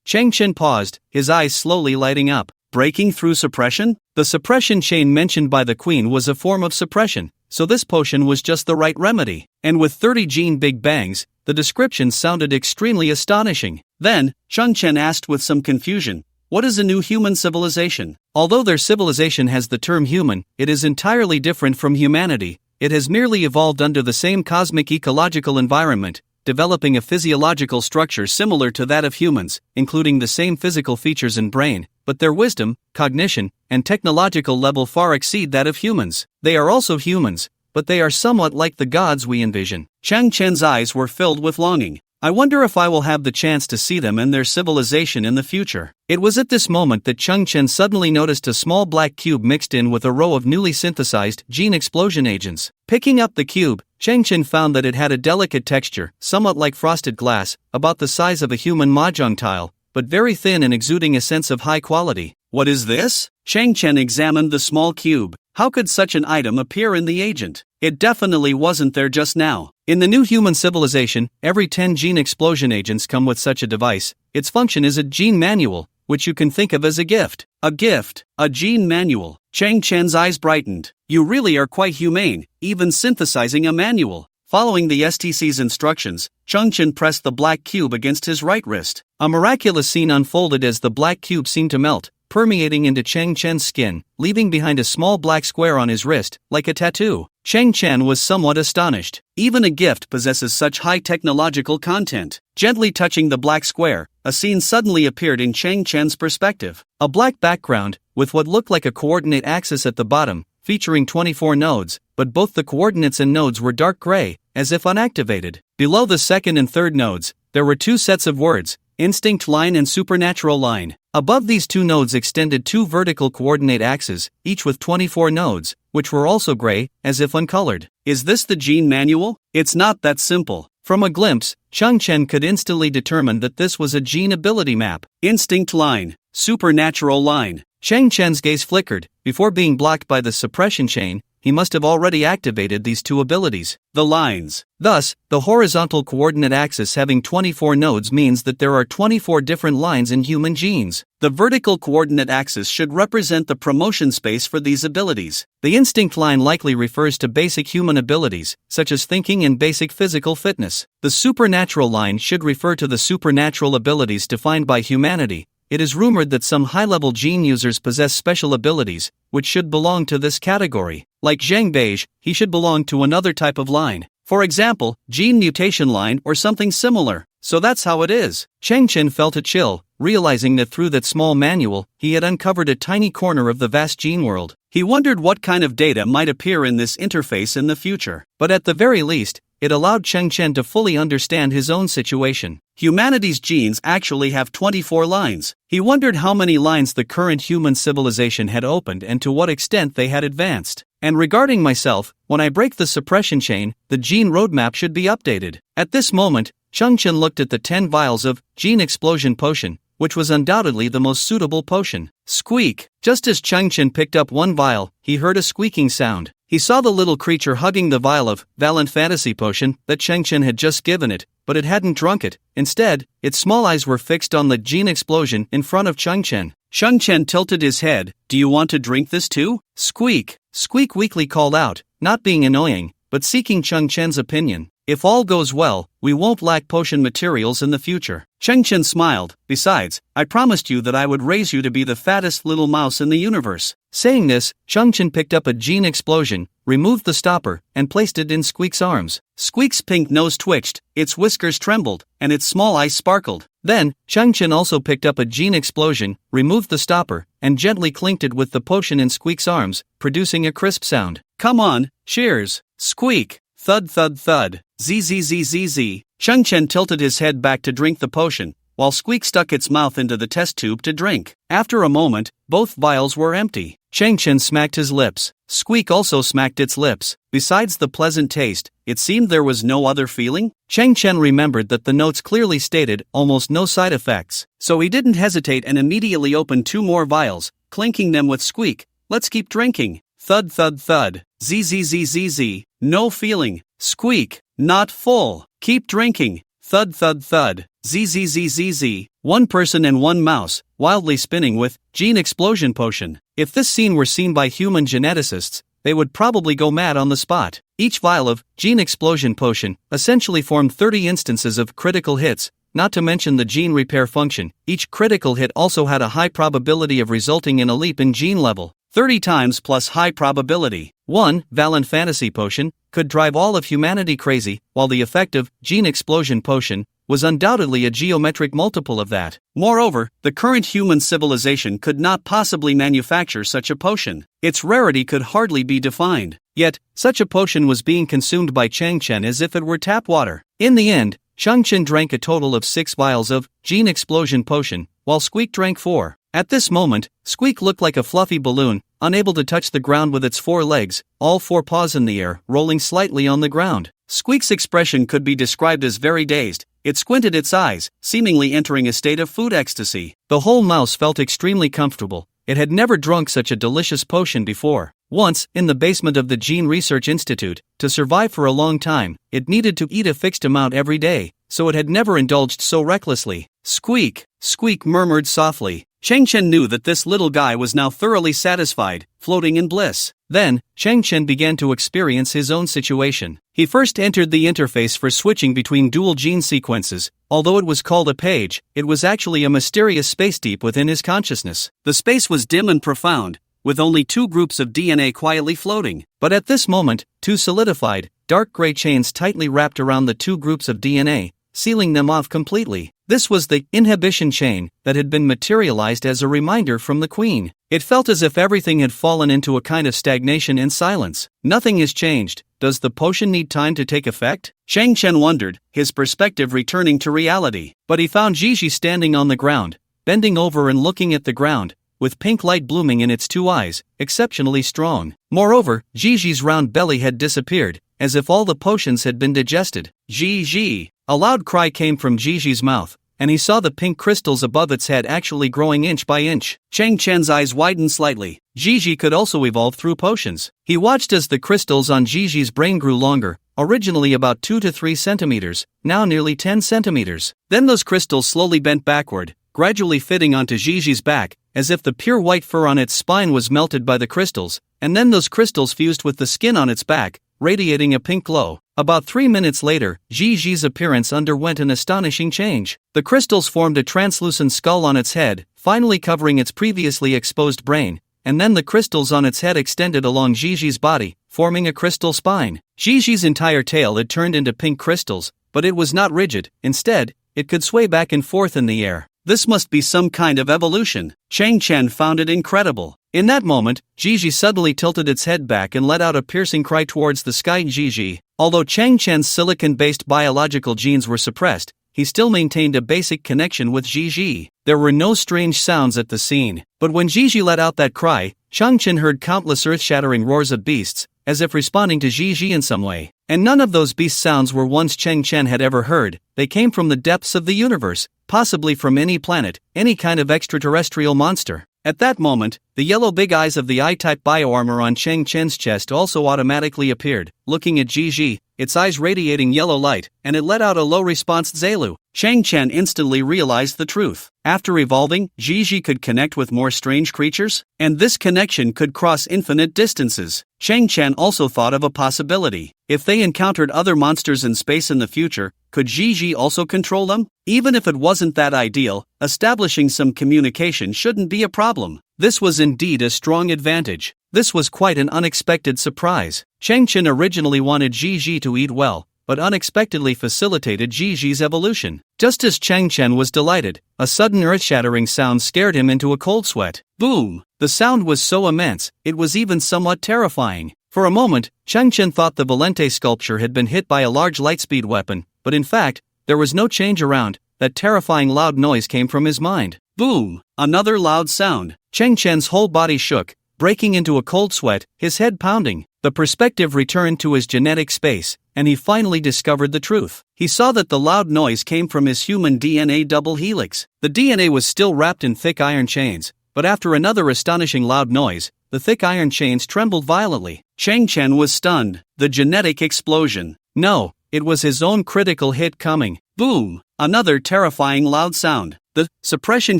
Cheng Chen paused, his eyes slowly lighting up. Breaking through suppression? The suppression chain mentioned by the queen was a form of suppression, so this potion was just the right remedy. And with 30 gene Big Bangs, the description sounded extremely astonishing. Then, Cheng Chen asked with some confusion, what is a new human civilization? Although their civilization has the term human, it is entirely different from humanity. It has merely evolved under the same cosmic ecological environment, developing a physiological structure similar to that of humans, including the same physical features and brain, but their wisdom, cognition, and technological level far exceed that of humans. They are also humans, but they are somewhat like the gods we envision. Cheng Chen's eyes were filled with longing. I wonder if I will have the chance to see them and their civilization in the future. It was at this moment that Cheng Chen suddenly noticed a small black cube mixed in with a row of newly synthesized gene explosion agents. Picking up the cube, Cheng Chen found that it had a delicate texture, somewhat like frosted glass, about the size of a human mahjong tile, but very thin and exuding a sense of high quality. What is this? Cheng Chen examined the small cube. How could such an item appear in the agent? It definitely wasn't there just now. In the new human civilization, every 10 gene explosion agents come with such a device. Its function is a gene manual, which you can think of as a gift. A gift, a gene manual. Cheng Chen's eyes brightened. You really are quite humane, even synthesizing a manual. Following the STC's instructions, Cheng Chen pressed the black cube against his right wrist. A miraculous scene unfolded as the black cube seemed to melt, permeating into Cheng Chen's skin, leaving behind a small black square on his wrist, like a tattoo. Cheng Chen was somewhat astonished. Even a gift possesses such high technological content. Gently touching the black square, a scene suddenly appeared in Cheng Chen's perspective. A black background, with what looked like a coordinate axis at the bottom, featuring 24 nodes, but both the coordinates and nodes were dark gray, as if unactivated. Below the second and third nodes, there were 2 sets of words, instinct line and supernatural line. Above these two nodes extended two vertical coordinate axes, each with 24 nodes, which were also gray, as if uncolored. Is this the gene manual? It's not that simple. From a glimpse, Chang Chen could instantly determine that this was a gene ability map. Instinct line, supernatural line. Chang Chen's gaze flickered. Before being blocked by the suppression chain, he must have already activated these two abilities. The lines. Thus, the horizontal coordinate axis having 24 nodes means that there are 24 different lines in human genes. The vertical coordinate axis should represent the promotion space for these abilities. The instinct line likely refers to basic human abilities, such as thinking and basic physical fitness. The supernatural line should refer to the supernatural abilities defined by humanity. It is rumored that some high-level gene users possess special abilities, which should belong to this category. Like Zhang Beige, he should belong to another type of line. For example, gene mutation line or something similar. So that's how it is. Chang Chen felt a chill, realizing that through that small manual, he had uncovered a tiny corner of the vast gene world. He wondered what kind of data might appear in this interface in the future. But at the very least, it allowed Chang Chen to fully understand his own situation. Humanity's genes actually have 24 lines. He wondered how many lines the current human civilization had opened and to what extent they had advanced. And regarding myself, when I break the suppression chain, the gene roadmap should be updated. At this moment, Chang Chen looked at the 10 vials of Gene Explosion Potion, which was undoubtedly the most suitable potion. Squeak! Just as Chang Chen picked up one vial, he heard a squeaking sound. He saw the little creature hugging the vial of Valiant Fantasy Potion that Chang Chen had just given it, but it hadn't drunk it. Instead, its small eyes were fixed on the gene explosion in front of Chang Chen. Chang Chen tilted his head. Do you want to drink this too? Squeak! Squeak weakly called out, not being annoying, but seeking Chang Chen's opinion. If all goes well, we won't lack potion materials in the future. Chang Chen smiled. Besides, I promised you that I would raise you to be the fattest little mouse in the universe. Saying this, Chang Chen picked up a gene explosion, removed the stopper, and placed it in Squeak's arms. Squeak's pink nose twitched, its whiskers trembled, and its small eyes sparkled. Then, Chang Chen also picked up a gene explosion, removed the stopper, and gently clinked it with the potion in Squeak's arms, producing a crisp sound. Come on, cheers! Squeak! Thud thud thud. Zzzzz. Chang Chen tilted his head back to drink the potion, while Squeak stuck its mouth into the test tube to drink. After a moment, both vials were empty. Chang Chen smacked his lips. Squeak also smacked its lips. Besides the pleasant taste, it seemed there was no other feeling. Chang Chen remembered that the notes clearly stated almost no side effects. So he didn't hesitate and immediately opened two more vials, clinking them with Squeak. Let's keep drinking. Thud thud thud. Zzzzz. No feeling. Squeak. Not full. Keep drinking. Thud thud thud. Zzzzz. One person and one mouse, wildly spinning with Gene Explosion Potion. If this scene were seen by human geneticists, they would probably go mad on the spot. Each vial of Gene Explosion Potion essentially formed 30 instances of critical hits, not to mention the gene repair function. Each critical hit also had a high probability of resulting in a leap in gene level. 30 times plus high probability. 1 Valiant Fantasy Potion could drive all of humanity crazy, while the effective Gene Explosion Potion was undoubtedly a geometric multiple of that. Moreover, the current human civilization could not possibly manufacture such a potion. Its rarity could hardly be defined. Yet, such a potion was being consumed by Chang Chen as if it were tap water. In the end, Chang Chen drank a total of 6 vials of Gene Explosion Potion, while Squeak drank 4. At this moment, Squeak looked like a fluffy balloon, unable to touch the ground with its 4 legs, all 4 paws in the air, rolling slightly on the ground. Squeak's expression could be described as very dazed. It squinted its eyes, seemingly entering a state of food ecstasy. The whole mouse felt extremely comfortable. It had never drunk such a delicious potion before. Once, in the basement of the Gene Research Institute, to survive for a long time, it needed to eat a fixed amount every day, so it had never indulged so recklessly. Squeak! Squeak murmured softly. Chang Chen knew that this little guy was now thoroughly satisfied, floating in bliss. Then, Chang Chen began to experience his own situation. He first entered the interface for switching between dual gene sequences. Although it was called a page, it was actually a mysterious space deep within his consciousness. The space was dim and profound, with only 2 groups of DNA quietly floating. But at this moment, 2 solidified, dark gray chains tightly wrapped around the 2 groups of DNA, sealing them off completely. This was the inhibition chain that had been materialized as a reminder from the Queen. It felt as if everything had fallen into a kind of stagnation and silence. Nothing has changed, Does the potion need time to take effect? Chang Chen wondered, his perspective returning to reality. But he found Gigi standing on the ground, bending over and looking at the ground, with pink light blooming in its two eyes, exceptionally strong. Moreover, Gigi's round belly had disappeared, as if all the potions had been digested. Gigi! A loud cry came from Gigi's mouth, and he saw the pink crystals above its head actually growing inch by inch. Chang Chen's eyes widened slightly. Gigi could also evolve through potions. He watched as the crystals on Gigi's brain grew longer, originally about 2 to 3 centimeters, now nearly 10 centimeters. Then those crystals slowly bent backward, gradually fitting onto Gigi's back, as if the pure white fur on its spine was melted by the crystals, and then those crystals fused with the skin on its back, radiating a pink glow. About 3 minutes later, Gigi's appearance underwent an astonishing change. The crystals formed a translucent skull on its head, finally covering its previously exposed brain, and then the crystals on its head extended along Gigi's body, forming a crystal spine. Gigi's entire tail had turned into pink crystals, but it was not rigid. Instead, it could sway back and forth in the air. This must be some kind of evolution. Chang Chen found it incredible. In that moment, Gigi suddenly tilted its head back and let out a piercing cry towards the sky. Gigi, although Chang Chen's silicon-based biological genes were suppressed, he still maintained a basic connection with Gigi. There were no strange sounds at the scene, but when Gigi let out that cry, Chang Chen heard countless earth-shattering roars of beasts, as if responding to Gigi in some way. And none of those beast sounds were ones Chang Chen had ever heard. They came from the depths of the universe, possibly from any planet, any kind of extraterrestrial monster. At that moment, the yellow big eyes of the I-type bioarmor on Chang Chen's chest also automatically appeared, looking at Gigi, its eyes radiating yellow light, and it let out a low response Zelu. Chang Chen instantly realized the truth. After evolving, Gigi could connect with more strange creatures, and this connection could cross infinite distances. Chang Chen also thought of a possibility. If they encountered other monsters in space in the future, could Gigi also control them? Even if it wasn't that ideal, establishing some communication shouldn't be a problem. This was indeed a strong advantage. This was quite an unexpected surprise. Chang Chen originally wanted Gigi to eat well, but unexpectedly facilitated Gigi's evolution. Just as Chang Chen was delighted, a sudden earth-shattering sound scared him into a cold sweat. Boom! The sound was so immense, it was even somewhat terrifying. For a moment, Chang Chen thought the Valente sculpture had been hit by a large lightspeed weapon, but in fact, there was no change around. That terrifying loud noise came from his mind. Boom! Another loud sound. Chang Chen's whole body shook, breaking into a cold sweat, his head pounding. The perspective returned to his genetic space, and he finally discovered the truth. He saw that the loud noise came from his human DNA double helix. The DNA was still wrapped in thick iron chains, but after another astonishing loud noise, the thick iron chains trembled violently. Chang Chen was stunned. The genetic explosion. No, it was his own critical hit coming. Boom! Another terrifying loud sound. The suppression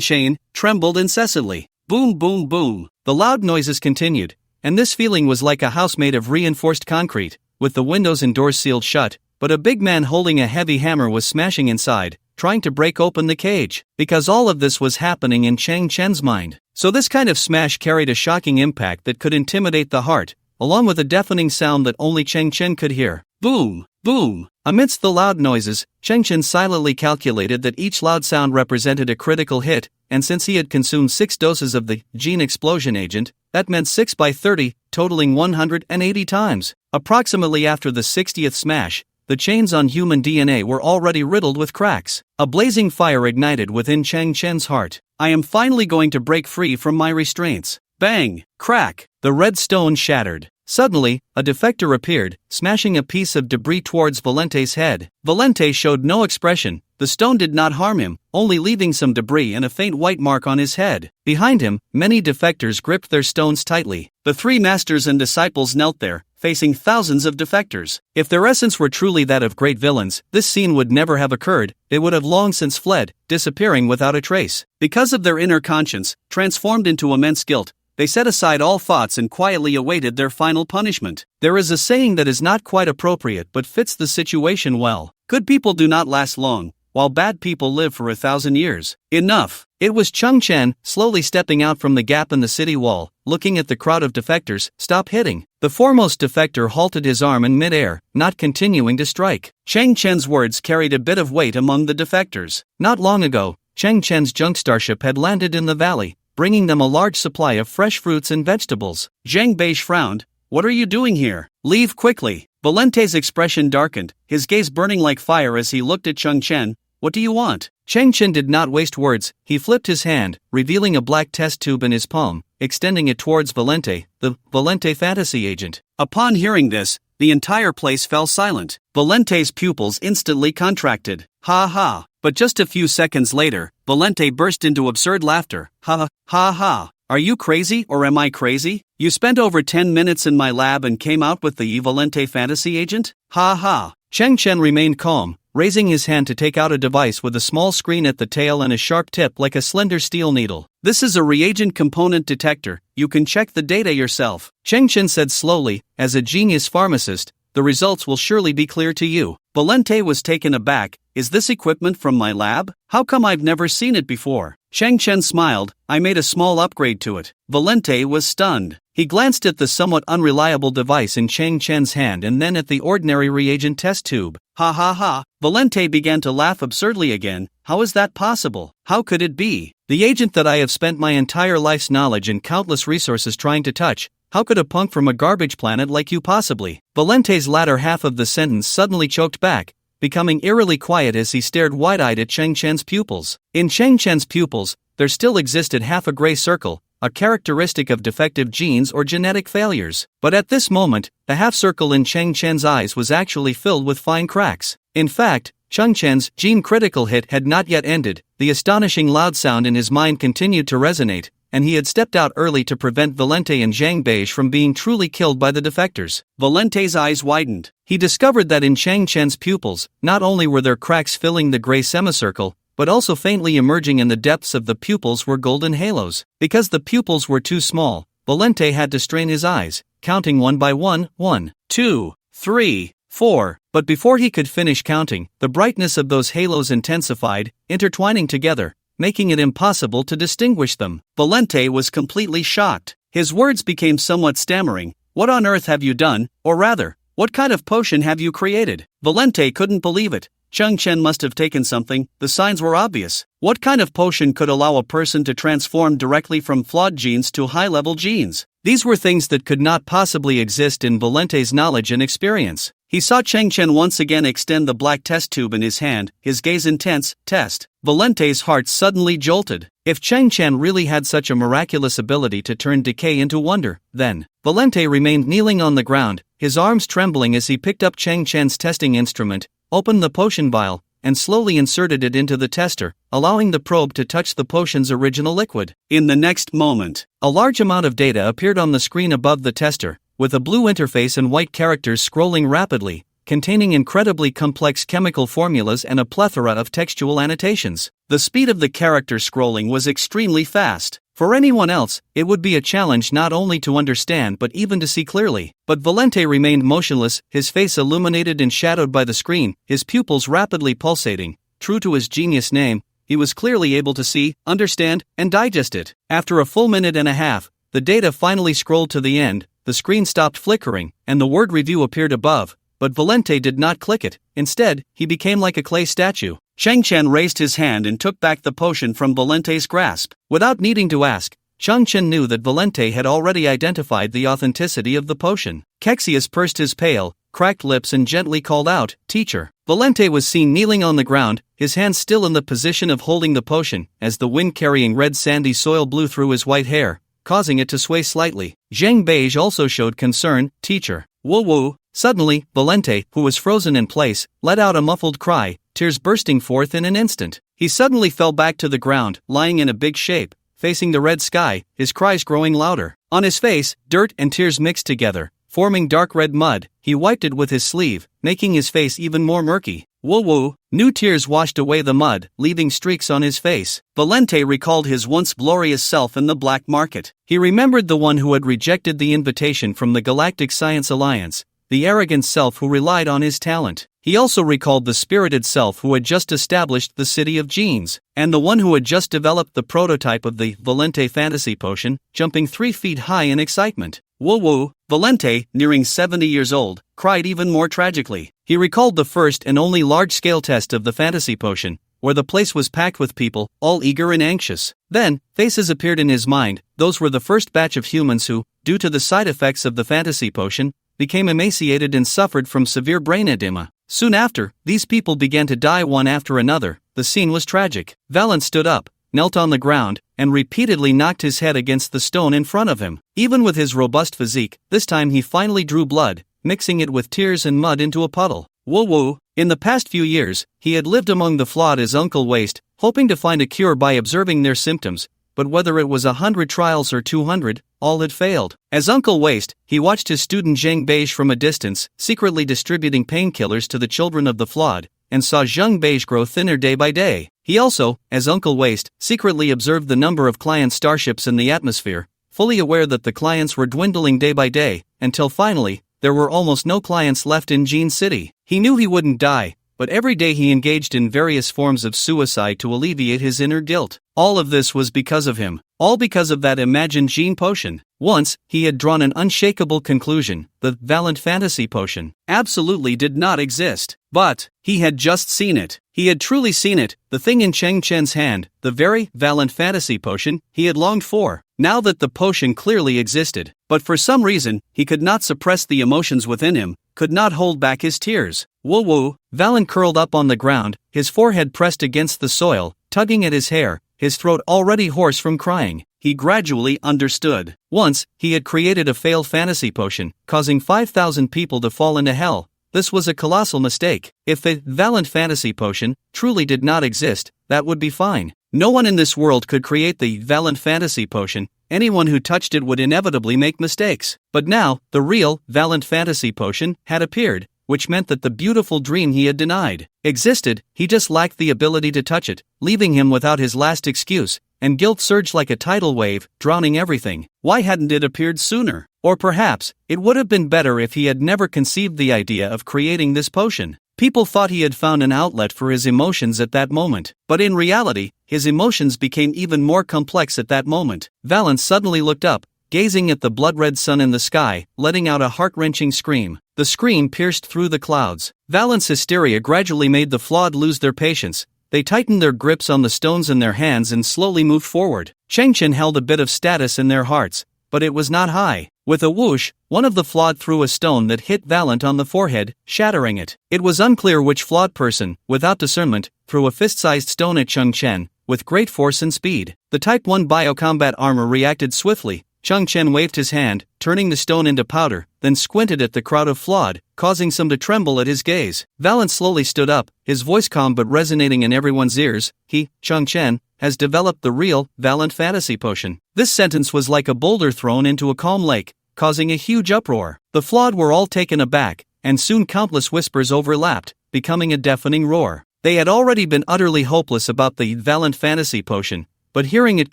chain trembled incessantly. Boom, boom, boom. The loud noises continued, and this feeling was like a house made of reinforced concrete, with the windows and doors sealed shut, but a big man holding a heavy hammer was smashing inside, trying to break open the cage. Because all of this was happening in Chang Chen's mind. So this kind of smash carried a shocking impact that could intimidate the heart, along with a deafening sound that only Chang Chen could hear. Boom! Boom! Amidst the loud noises, Chang Chen silently calculated that each loud sound represented a critical hit, and since he had consumed 6 doses of the gene explosion agent, that meant 6 by 30, totaling 180 times. Approximately after the 60th smash, the chains on human DNA were already riddled with cracks. A blazing fire ignited within Chang Chen's heart. I am finally going to break free from my restraints. Bang! Crack! The red stone shattered. Suddenly, a defector appeared, smashing a piece of debris towards Valente's head. Valente showed no expression. The stone did not harm him, only leaving some debris and a faint white mark on his head. Behind him, many defectors gripped their stones tightly. The 3 masters and disciples knelt there, facing thousands of defectors. If their essence were truly that of great villains, this scene would never have occurred. They would have long since fled, disappearing without a trace. Because of their inner conscience, transformed into immense guilt, they set aside all thoughts and quietly awaited their final punishment. There is a saying that is not quite appropriate but fits the situation well. Good people do not last long, while bad people live for 1,000 years. Enough! It was Chang Chen, slowly stepping out from the gap in the city wall, looking at the crowd of defectors. Stop hitting! The foremost defector halted his arm in midair, not continuing to strike. Chang Chen's words carried a bit of weight among the defectors. Not long ago, Chang Chen's junk starship had landed in the valley, bringing them a large supply of fresh fruits and vegetables. Zhang Bei frowned. What are you doing here? Leave quickly. Valente's expression darkened, his gaze burning like fire as he looked at Cheng Chen. What do you want? Cheng Chen did not waste words, he flipped his hand, revealing a black test tube in his palm, extending it towards Valente, the Valente fantasy agent. Upon hearing this, the entire place fell silent. Valente's pupils instantly contracted. Ha ha. But just a few seconds later, Valente burst into absurd laughter. Ha ha ha. Are you crazy or am I crazy? You spent over 10 minutes in my lab and came out with the Valente fantasy agent? Ha ha. Cheng Chen remained calm, raising his hand to take out a device with a small screen at the tail and a sharp tip like a slender steel needle. This is a reagent component detector, you can check the data yourself. Cheng Chen said slowly, as a genius pharmacist, the results will surely be clear to you. Valente was taken aback. Is this equipment from my lab? How come I've never seen it before? Cheng Chen smiled. I made a small upgrade to it. Valente was stunned. He glanced at the somewhat unreliable device in Cheng Chen's hand and then at the ordinary reagent test tube. Ha ha ha. Valente began to laugh absurdly again. How is that possible? How could it be? The agent that I have spent my entire life's knowledge and countless resources trying to touch. How could a punk from a garbage planet like you possibly? Valente's latter half of the sentence suddenly choked back, becoming eerily quiet as he stared wide-eyed at Cheng Chen's pupils. In Cheng Chen's pupils, there still existed half a gray circle, a characteristic of defective genes or genetic failures. But at this moment, the half circle in Cheng Chen's eyes was actually filled with fine cracks. In fact, Cheng Chen's gene critical hit had not yet ended. The astonishing loud sound in his mind continued to resonate, and he had stepped out early to prevent Valente and Zhang Beige from being truly killed by the defectors. Valente's eyes widened. He discovered that in Cheng Chen's pupils, not only were there cracks filling the gray semicircle, but also faintly emerging in the depths of the pupils were golden halos. Because the pupils were too small, Valente had to strain his eyes, counting one by one, 1, 2, 3, 4. But before he could finish counting, the brightness of those halos intensified, intertwining together, making it impossible to distinguish them. Valente was completely shocked. His words became somewhat stammering. What on earth have you done, or rather, what kind of potion have you created? Valente couldn't believe it. Cheng Chen must have taken something, the signs were obvious. What kind of potion could allow a person to transform directly from flawed genes to high-level genes? These were things that could not possibly exist in Valente's knowledge and experience. He saw Cheng Chen once again extend the black test tube in his hand, his gaze intense. Test. Valente's heart suddenly jolted. If Cheng Chen really had such a miraculous ability to turn decay into wonder, then Valente remained kneeling on the ground, his arms trembling as he picked up Cheng Chen's testing instrument, opened the potion vial, and slowly inserted it into the tester, allowing the probe to touch the potion's original liquid. In the next moment, a large amount of data appeared on the screen above the tester, with a blue interface and white characters scrolling rapidly, containing incredibly complex chemical formulas and a plethora of textual annotations. The speed of the character scrolling was extremely fast. For anyone else, it would be a challenge not only to understand but even to see clearly. But Valente remained motionless, his face illuminated and shadowed by the screen, his pupils rapidly pulsating. True to his genius name, he was clearly able to see, understand, and digest it. After a full minute and a half, the data finally scrolled to the end, the screen stopped flickering, and the word review appeared above, but Valente did not click it. Instead, he became like a clay statue. Cheng Chen raised his hand and took back the potion from Valente's grasp. Without needing to ask, Cheng Chen knew that Valente had already identified the authenticity of the potion. Kexius pursed his pale, cracked lips and gently called out, "Teacher." Valente was seen kneeling on the ground, his hands still in the position of holding the potion, as the wind-carrying red sandy soil blew through his white hair, causing it to sway slightly. Zhang Beige also showed concern. "Teacher." Woo-woo. Suddenly, Valente, who was frozen in place, let out a muffled cry, tears bursting forth in an instant. He suddenly fell back to the ground, lying in a big shape, facing the red sky, his cries growing louder. On his face, dirt and tears mixed together, forming dark red mud. He wiped it with his sleeve, making his face even more murky. Woo-woo. New tears washed away the mud, leaving streaks on his face. Valente recalled his once glorious self in the black market. He remembered the one who had rejected the invitation from the Galactic Science Alliance, the arrogant self who relied on his talent. He also recalled the spirited self who had just established the City of Genes, and the one who had just developed the prototype of the Valente fantasy potion, jumping 3 feet high in excitement. Woo-woo. Valente, nearing 70 years old, cried even more tragically. He recalled the first and only large-scale test of the fantasy potion, where the place was packed with people, all eager and anxious. Then, faces appeared in his mind. Those were the first batch of humans who, due to the side effects of the fantasy potion, became emaciated and suffered from severe brain edema. Soon after, these people began to die one after another. The scene was tragic. Valant stood up, knelt on the ground, and repeatedly knocked his head against the stone in front of him. Even with his robust physique, this time he finally drew blood, mixing it with tears and mud into a puddle. Woo-woo. In the past few years, he had lived among the flawed as Uncle Waste, hoping to find a cure by observing their symptoms, but whether it was 100 trials or 200, all had failed. As Uncle Waste, he watched his student Zhang Beige from a distance, secretly distributing painkillers to the children of the flawed, and saw Zhang Beige grow thinner day by day. He also, as Uncle Waste, secretly observed the number of client starships in the atmosphere, fully aware that the clients were dwindling day by day, until finally, there were almost no clients left in Jean City. He knew he wouldn't die, but every day he engaged in various forms of suicide to alleviate his inner guilt. All of this was because of him. All because of that imagined gene potion. Once, he had drawn an unshakable conclusion: the Valant Fantasy Potion absolutely did not exist. But he had just seen it. He had truly seen it, the thing in Cheng Chen's hand, the very Valant Fantasy Potion he had longed for. Now that the potion clearly existed, but for some reason, he could not suppress the emotions within him, could not hold back his tears. Woo-woo. Valant curled up on the ground, his forehead pressed against the soil, tugging at his hair, his throat already hoarse from crying. He gradually understood. Once, he had created a failed fantasy potion, causing 5,000 people to fall into hell. This was a colossal mistake. If the Valant Fantasy Potion truly did not exist, that would be fine. No one in this world could create the Valant Fantasy Potion. Anyone who touched it would inevitably make mistakes. But now, the real Valant Fantasy Potion had appeared, which meant that the beautiful dream he had denied existed. He just lacked the ability to touch it, leaving him without his last excuse, and guilt surged like a tidal wave, drowning everything. Why hadn't it appeared sooner? Or perhaps, it would have been better if he had never conceived the idea of creating this potion. People thought he had found an outlet for his emotions at that moment, but in reality, his emotions became even more complex at that moment. Valant suddenly looked up, gazing at the blood-red sun in the sky, letting out a heart-wrenching scream. The scream pierced through the clouds. Valant's hysteria gradually made the flawed lose their patience. They tightened their grips on the stones in their hands and slowly moved forward. Cheng Chen held a bit of status in their hearts, but it was not high. With a whoosh, one of the flawed threw a stone that hit Valant on the forehead, shattering it. It was unclear which flawed person, without discernment, threw a fist-sized stone at Cheng Chen, with great force and speed. The Type 1 biocombat armor reacted swiftly. Cheng Chen waved his hand, turning the stone into powder, then squinted at the crowd of flawed, causing some to tremble at his gaze. Valant slowly stood up, his voice calm but resonating in everyone's ears. He, Cheng Chen, has developed the real Valant Fantasy Potion. This sentence was like a boulder thrown into a calm lake, causing a huge uproar. The flawed were all taken aback, and soon countless whispers overlapped, becoming a deafening roar. They had already been utterly hopeless about the Valant Fantasy Potion, but hearing it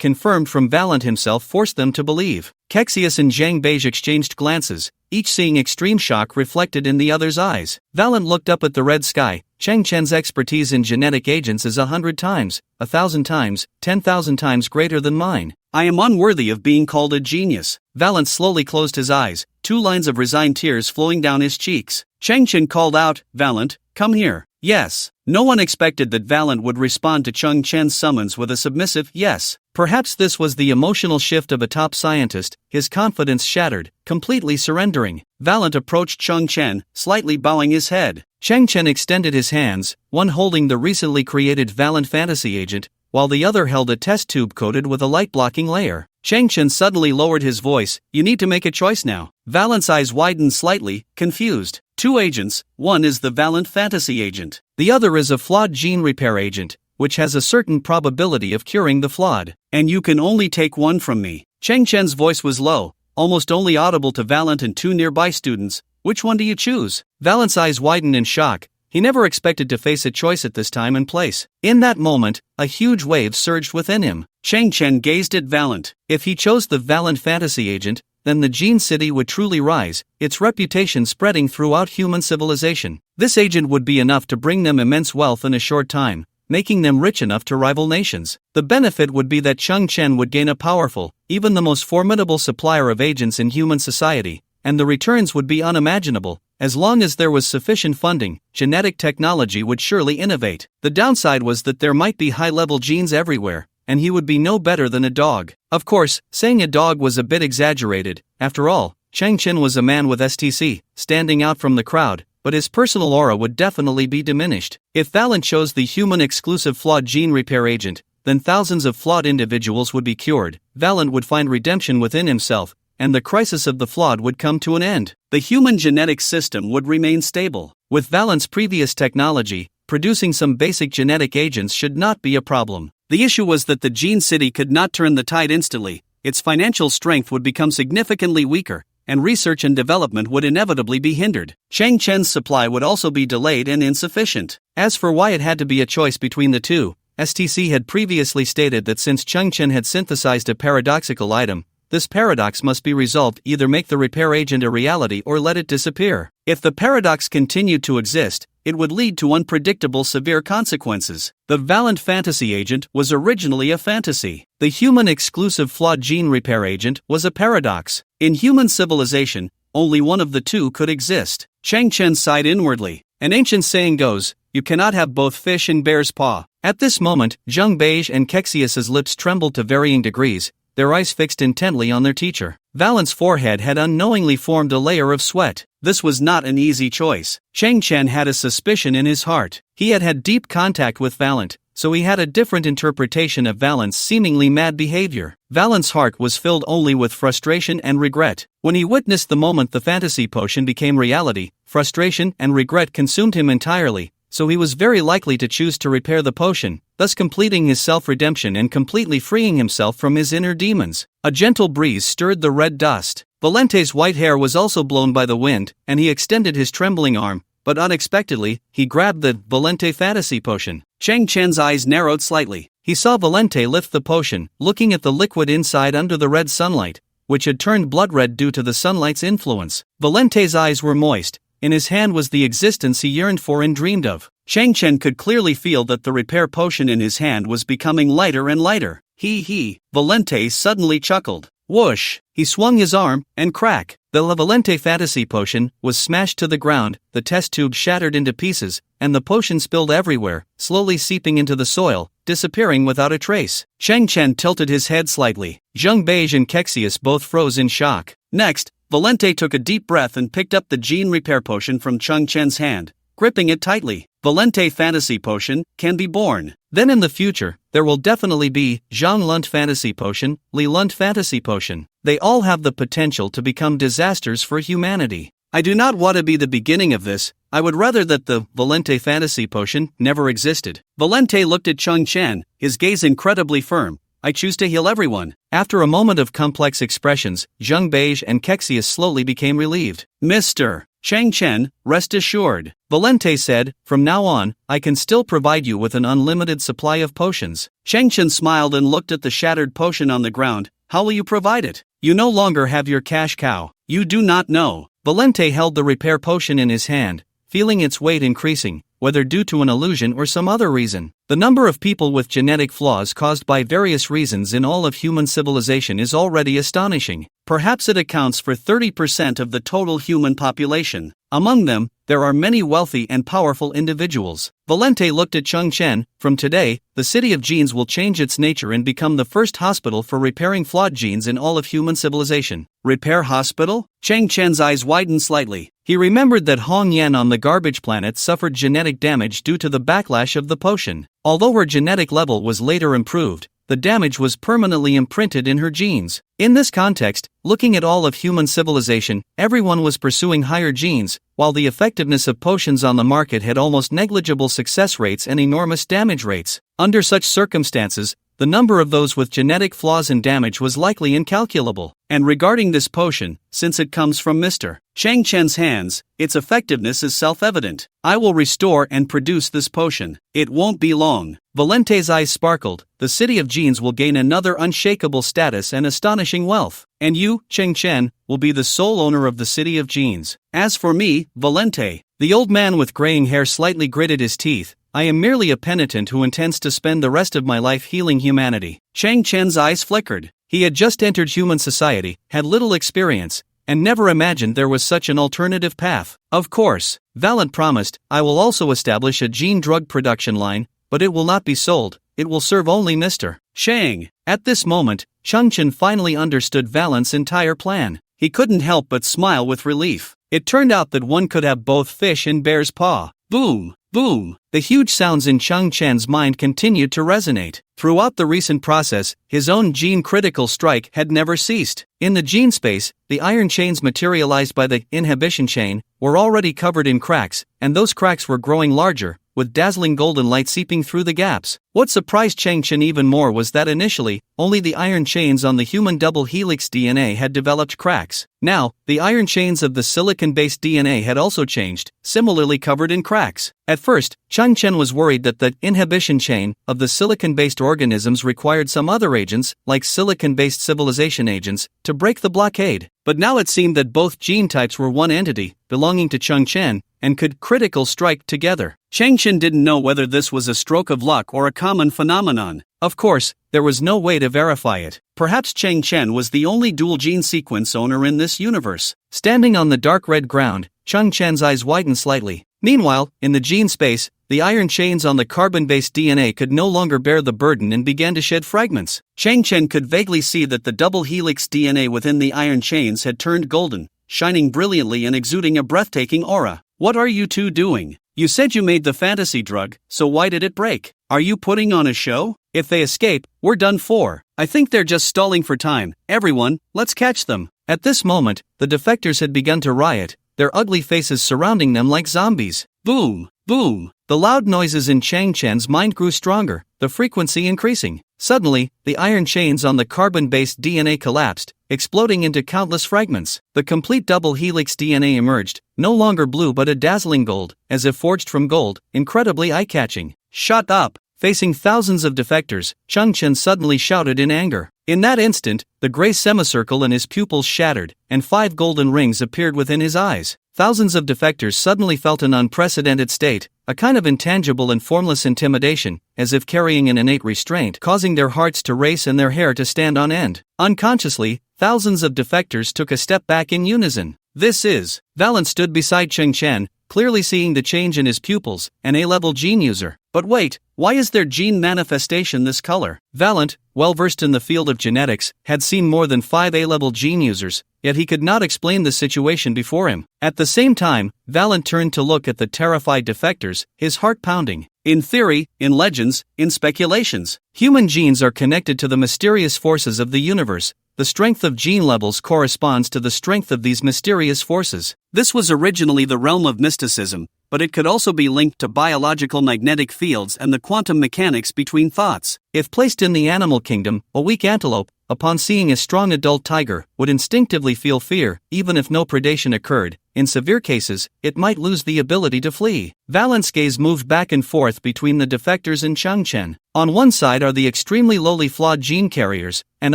confirmed from Valant himself forced them to believe. Kexius and Zhang Beige exchanged glances, each seeing extreme shock reflected in the other's eyes. Valant looked up at the red sky. Cheng Chen's expertise in genetic agents is 100 times, 1,000 times, 10,000 times greater than mine. I am unworthy of being called a genius. Valant slowly closed his eyes, 2 lines of resigned tears flowing down his cheeks. Cheng Chen called out, "Valant, come here." Yes. No one expected that Valant would respond to Cheng Chen's summons with a submissive yes. Perhaps this was the emotional shift of a top scientist, his confidence shattered, completely surrendering. Valant approached Cheng Chen, slightly bowing his head. Cheng Chen extended his hands, one holding the recently created Valant Fantasy Agent, while the other held a test tube coated with a light-blocking layer. Cheng Chen suddenly lowered his voice. "You need to make a choice now." Valant's eyes widened slightly, confused. 2 agents, one is the Valant Fantasy Agent. The other is a flawed gene repair agent, which has a certain probability of curing the flawed. And you can only take one from me. Cheng Chen's voice was low, almost only audible to Valant and 2 nearby students. Which one do you choose? Valant's eyes widened in shock. He never expected to face a choice at this time and place. In that moment, a huge wave surged within him. Cheng Chen gazed at Valant. If he chose the Valant Fantasy Agent, then the Gene City would truly rise, its reputation spreading throughout human civilization. This agent would be enough to bring them immense wealth in a short time, making them rich enough to rival nations. The benefit would be that Cheng Chen would gain a powerful, even the most formidable supplier of agents in human society, and the returns would be unimaginable. As long as there was sufficient funding, genetic technology would surely innovate. The downside was that there might be high-level genes everywhere, and he would be no better than a dog. Of course, saying a dog was a bit exaggerated. After all, Chang Chen was a man with STC, standing out from the crowd, but his personal aura would definitely be diminished. If Valen chose the human-exclusive flawed gene repair agent, then thousands of flawed individuals would be cured, Valen would find redemption within himself, and the crisis of the flawed would come to an end. The human genetic system would remain stable. With Valen's previous technology, producing some basic genetic agents should not be a problem. The issue was that the Gene City could not turn the tide instantly, its financial strength would become significantly weaker, and research and development would inevitably be hindered. Chang Chen's supply would also be delayed and insufficient. As for why it had to be a choice between the two, STC had previously stated that since Chang Chen had synthesized a paradoxical item, this paradox must be resolved: either make the repair agent a reality or let it disappear. If the paradox continued to exist, it would lead to unpredictable severe consequences. The Valen fantasy agent was originally a fantasy. The human-exclusive flawed gene repair agent was a paradox. In human civilization, only one of the two could exist. Chang Chen sighed inwardly. An ancient saying goes, "You cannot have both fish in bear's paw." At this moment, Zheng Beige and Kexius's lips trembled to varying degrees, their eyes fixed intently on their teacher. Valen's forehead had unknowingly formed a layer of sweat. This was not an easy choice. Chang Chen had a suspicion in his heart. He had had deep contact with Valen, so he had a different interpretation of Valen's seemingly mad behavior. Valen's heart was filled only with frustration and regret. When he witnessed the moment the fantasy potion became reality, frustration and regret consumed him entirely, so he was very likely to choose to repair the potion, thus completing his self-redemption and completely freeing himself from his inner demons. A gentle breeze stirred the red dust. Valente's white hair was also blown by the wind, and he extended his trembling arm, but unexpectedly, he grabbed the Valente fantasy potion. Chang Chen's eyes narrowed slightly. He saw Valente lift the potion, looking at the liquid inside under the red sunlight, which had turned blood red due to the sunlight's influence. Valente's eyes were moist. In his hand was the existence he yearned for and dreamed of. Chang Chen could clearly feel that the repair potion in his hand was becoming lighter and lighter. Valente suddenly chuckled. Whoosh! He swung his arm, and crack! The Valente fantasy potion was smashed to the ground, the test tube shattered into pieces, and the potion spilled everywhere, slowly seeping into the soil, disappearing without a trace. Chang Chen tilted his head slightly. Zheng Beige and Kexius both froze in shock. Next, Valente took a deep breath and picked up the gene repair potion from Chang Chen's hand, gripping it tightly. Valente fantasy potion can be born. Then in the future, there will definitely be Zhang Lunt fantasy potion, Li Lunt fantasy potion. They all have the potential to become disasters for humanity. I do not want to be the beginning of this. I would rather that the Valente fantasy potion never existed. Valente looked at Chang Chen, his gaze incredibly firm. I choose to heal everyone. After a moment of complex expressions, Zheng Beige and Kexius slowly became relieved. Mr. Chang Chen, rest assured, Valente said, from now on, I can still provide you with an unlimited supply of potions. Chang Chen smiled and looked at the shattered potion on the ground. How will you provide it? You no longer have your cash cow. You do not know. Valente held the repair potion in his hand, feeling its weight increasing, whether due to an illusion or some other reason. The number of people with genetic flaws caused by various reasons in all of human civilization is already astonishing. Perhaps it accounts for 30% of the total human population. Among them, there are many wealthy and powerful individuals. Valente looked at Chang Chen. From today, the City of Genes will change its nature and become the first hospital for repairing flawed genes in all of human civilization. Repair hospital? Chang Chen's eyes widened slightly. He remembered that Hong Yan on the garbage planet suffered genetic damage due to the backlash of the potion. Although her genetic level was later improved, the damage was permanently imprinted in her genes. In this context, looking at all of human civilization, everyone was pursuing higher genes, while the effectiveness of potions on the market had almost negligible success rates and enormous damage rates. Under such circumstances, the number of those with genetic flaws and damage was likely incalculable. And regarding this potion, since it comes from Mr. Chang Chen's hands, its effectiveness is self-evident. I will restore and produce this potion. It won't be long. Valente's eyes sparkled. The City of Genes will gain another unshakable status and astonishing wealth. And you, Chang Chen, will be the sole owner of the City of Genes. As for me, Valente, the old man with graying hair slightly gritted his teeth. I am merely a penitent who intends to spend the rest of my life healing humanity. Chang Chen's eyes flickered. He had just entered human society, had little experience, and never imagined there was such an alternative path. Of course, Valen promised, I will also establish a gene drug production line, but it will not be sold, it will serve only Mr. Shang. At this moment, Chang Chen finally understood Valen's entire plan. he couldn't help but smile with relief. It turned out that one could have both fish in bear's paw. Boom! Boom! The huge sounds in Chung Chen's mind continued to resonate. Throughout the recent process, his own gene critical strike had never ceased. In the gene space, the iron chains materialized by the inhibition chain were already covered in cracks, and those cracks were growing larger, with dazzling golden light seeping through the gaps. What surprised Chang Chen even more was that initially, only the iron chains on the human double helix DNA had developed cracks. Now, the iron chains of the silicon-based DNA had also changed, similarly covered in cracks. At first, Chang Chen was worried that the inhibition chain of the silicon-based organisms required some other agents, like silicon-based civilization agents, to break the blockade. But now it seemed that both gene types were one entity, belonging to Chang Chen, and could critical strike together. Chang Chen didn't know whether this was a stroke of luck or a common phenomenon. Of course, there was no way to verify it. Perhaps Chang Chen was the only dual gene sequence owner in this universe. Standing on the dark red ground, Chang Chen's eyes widened slightly. Meanwhile, in the gene space, the iron chains on the carbon-based DNA could no longer bear the burden and began to shed fragments. Chang Chen could vaguely see that the double helix DNA within the iron chains had turned golden, shining brilliantly and exuding a breathtaking aura. What are you two doing? You said you made the fantasy drug, so why did it break? Are you putting on a show? If they escape, we're done for. I think they're just stalling for time. Everyone, let's catch them. At this moment, the defectors had begun to riot, their ugly faces surrounding them like zombies. Boom! Boom! The loud noises in Chang Chen's mind grew stronger, the frequency increasing. Suddenly, the iron chains on the carbon-based DNA collapsed, exploding into countless fragments. The complete double helix DNA emerged, no longer blue but a dazzling gold, as if forged from gold, incredibly eye-catching. Shut up! Facing thousands of defectors, Chang Chen suddenly shouted in anger. In that instant, the gray semicircle in his pupils shattered, and 5 golden rings appeared within his eyes. Thousands of defectors suddenly felt an unprecedented state, a kind of intangible and formless intimidation, as if carrying an innate restraint, causing their hearts to race and their hair to stand on end. Unconsciously, thousands of defectors took a step back in unison. This is. Valent stood beside Cheng Chen, clearly seeing the change in his pupils, an A-level gene user. But wait, why is their gene manifestation this color? Valent, well versed in the field of genetics, had seen more than 5 A-level gene users, yet he could not explain the situation before him. At the same time, Valent turned to look at the terrified defectors, his heart pounding. In theory, in legends, in speculations, human genes are connected to the mysterious forces of the universe. The strength of gene levels corresponds to the strength of these mysterious forces. This was originally the realm of mysticism, but it could also be linked to biological magnetic fields and the quantum mechanics between thoughts. If placed in the animal kingdom, a weak antelope, upon seeing a strong adult tiger, would instinctively feel fear, even if no predation occurred. In severe cases, it might lose the ability to flee. Valent's gaze moved back and forth between the defectors and Changchen. On one side are the extremely lowly flawed gene carriers, and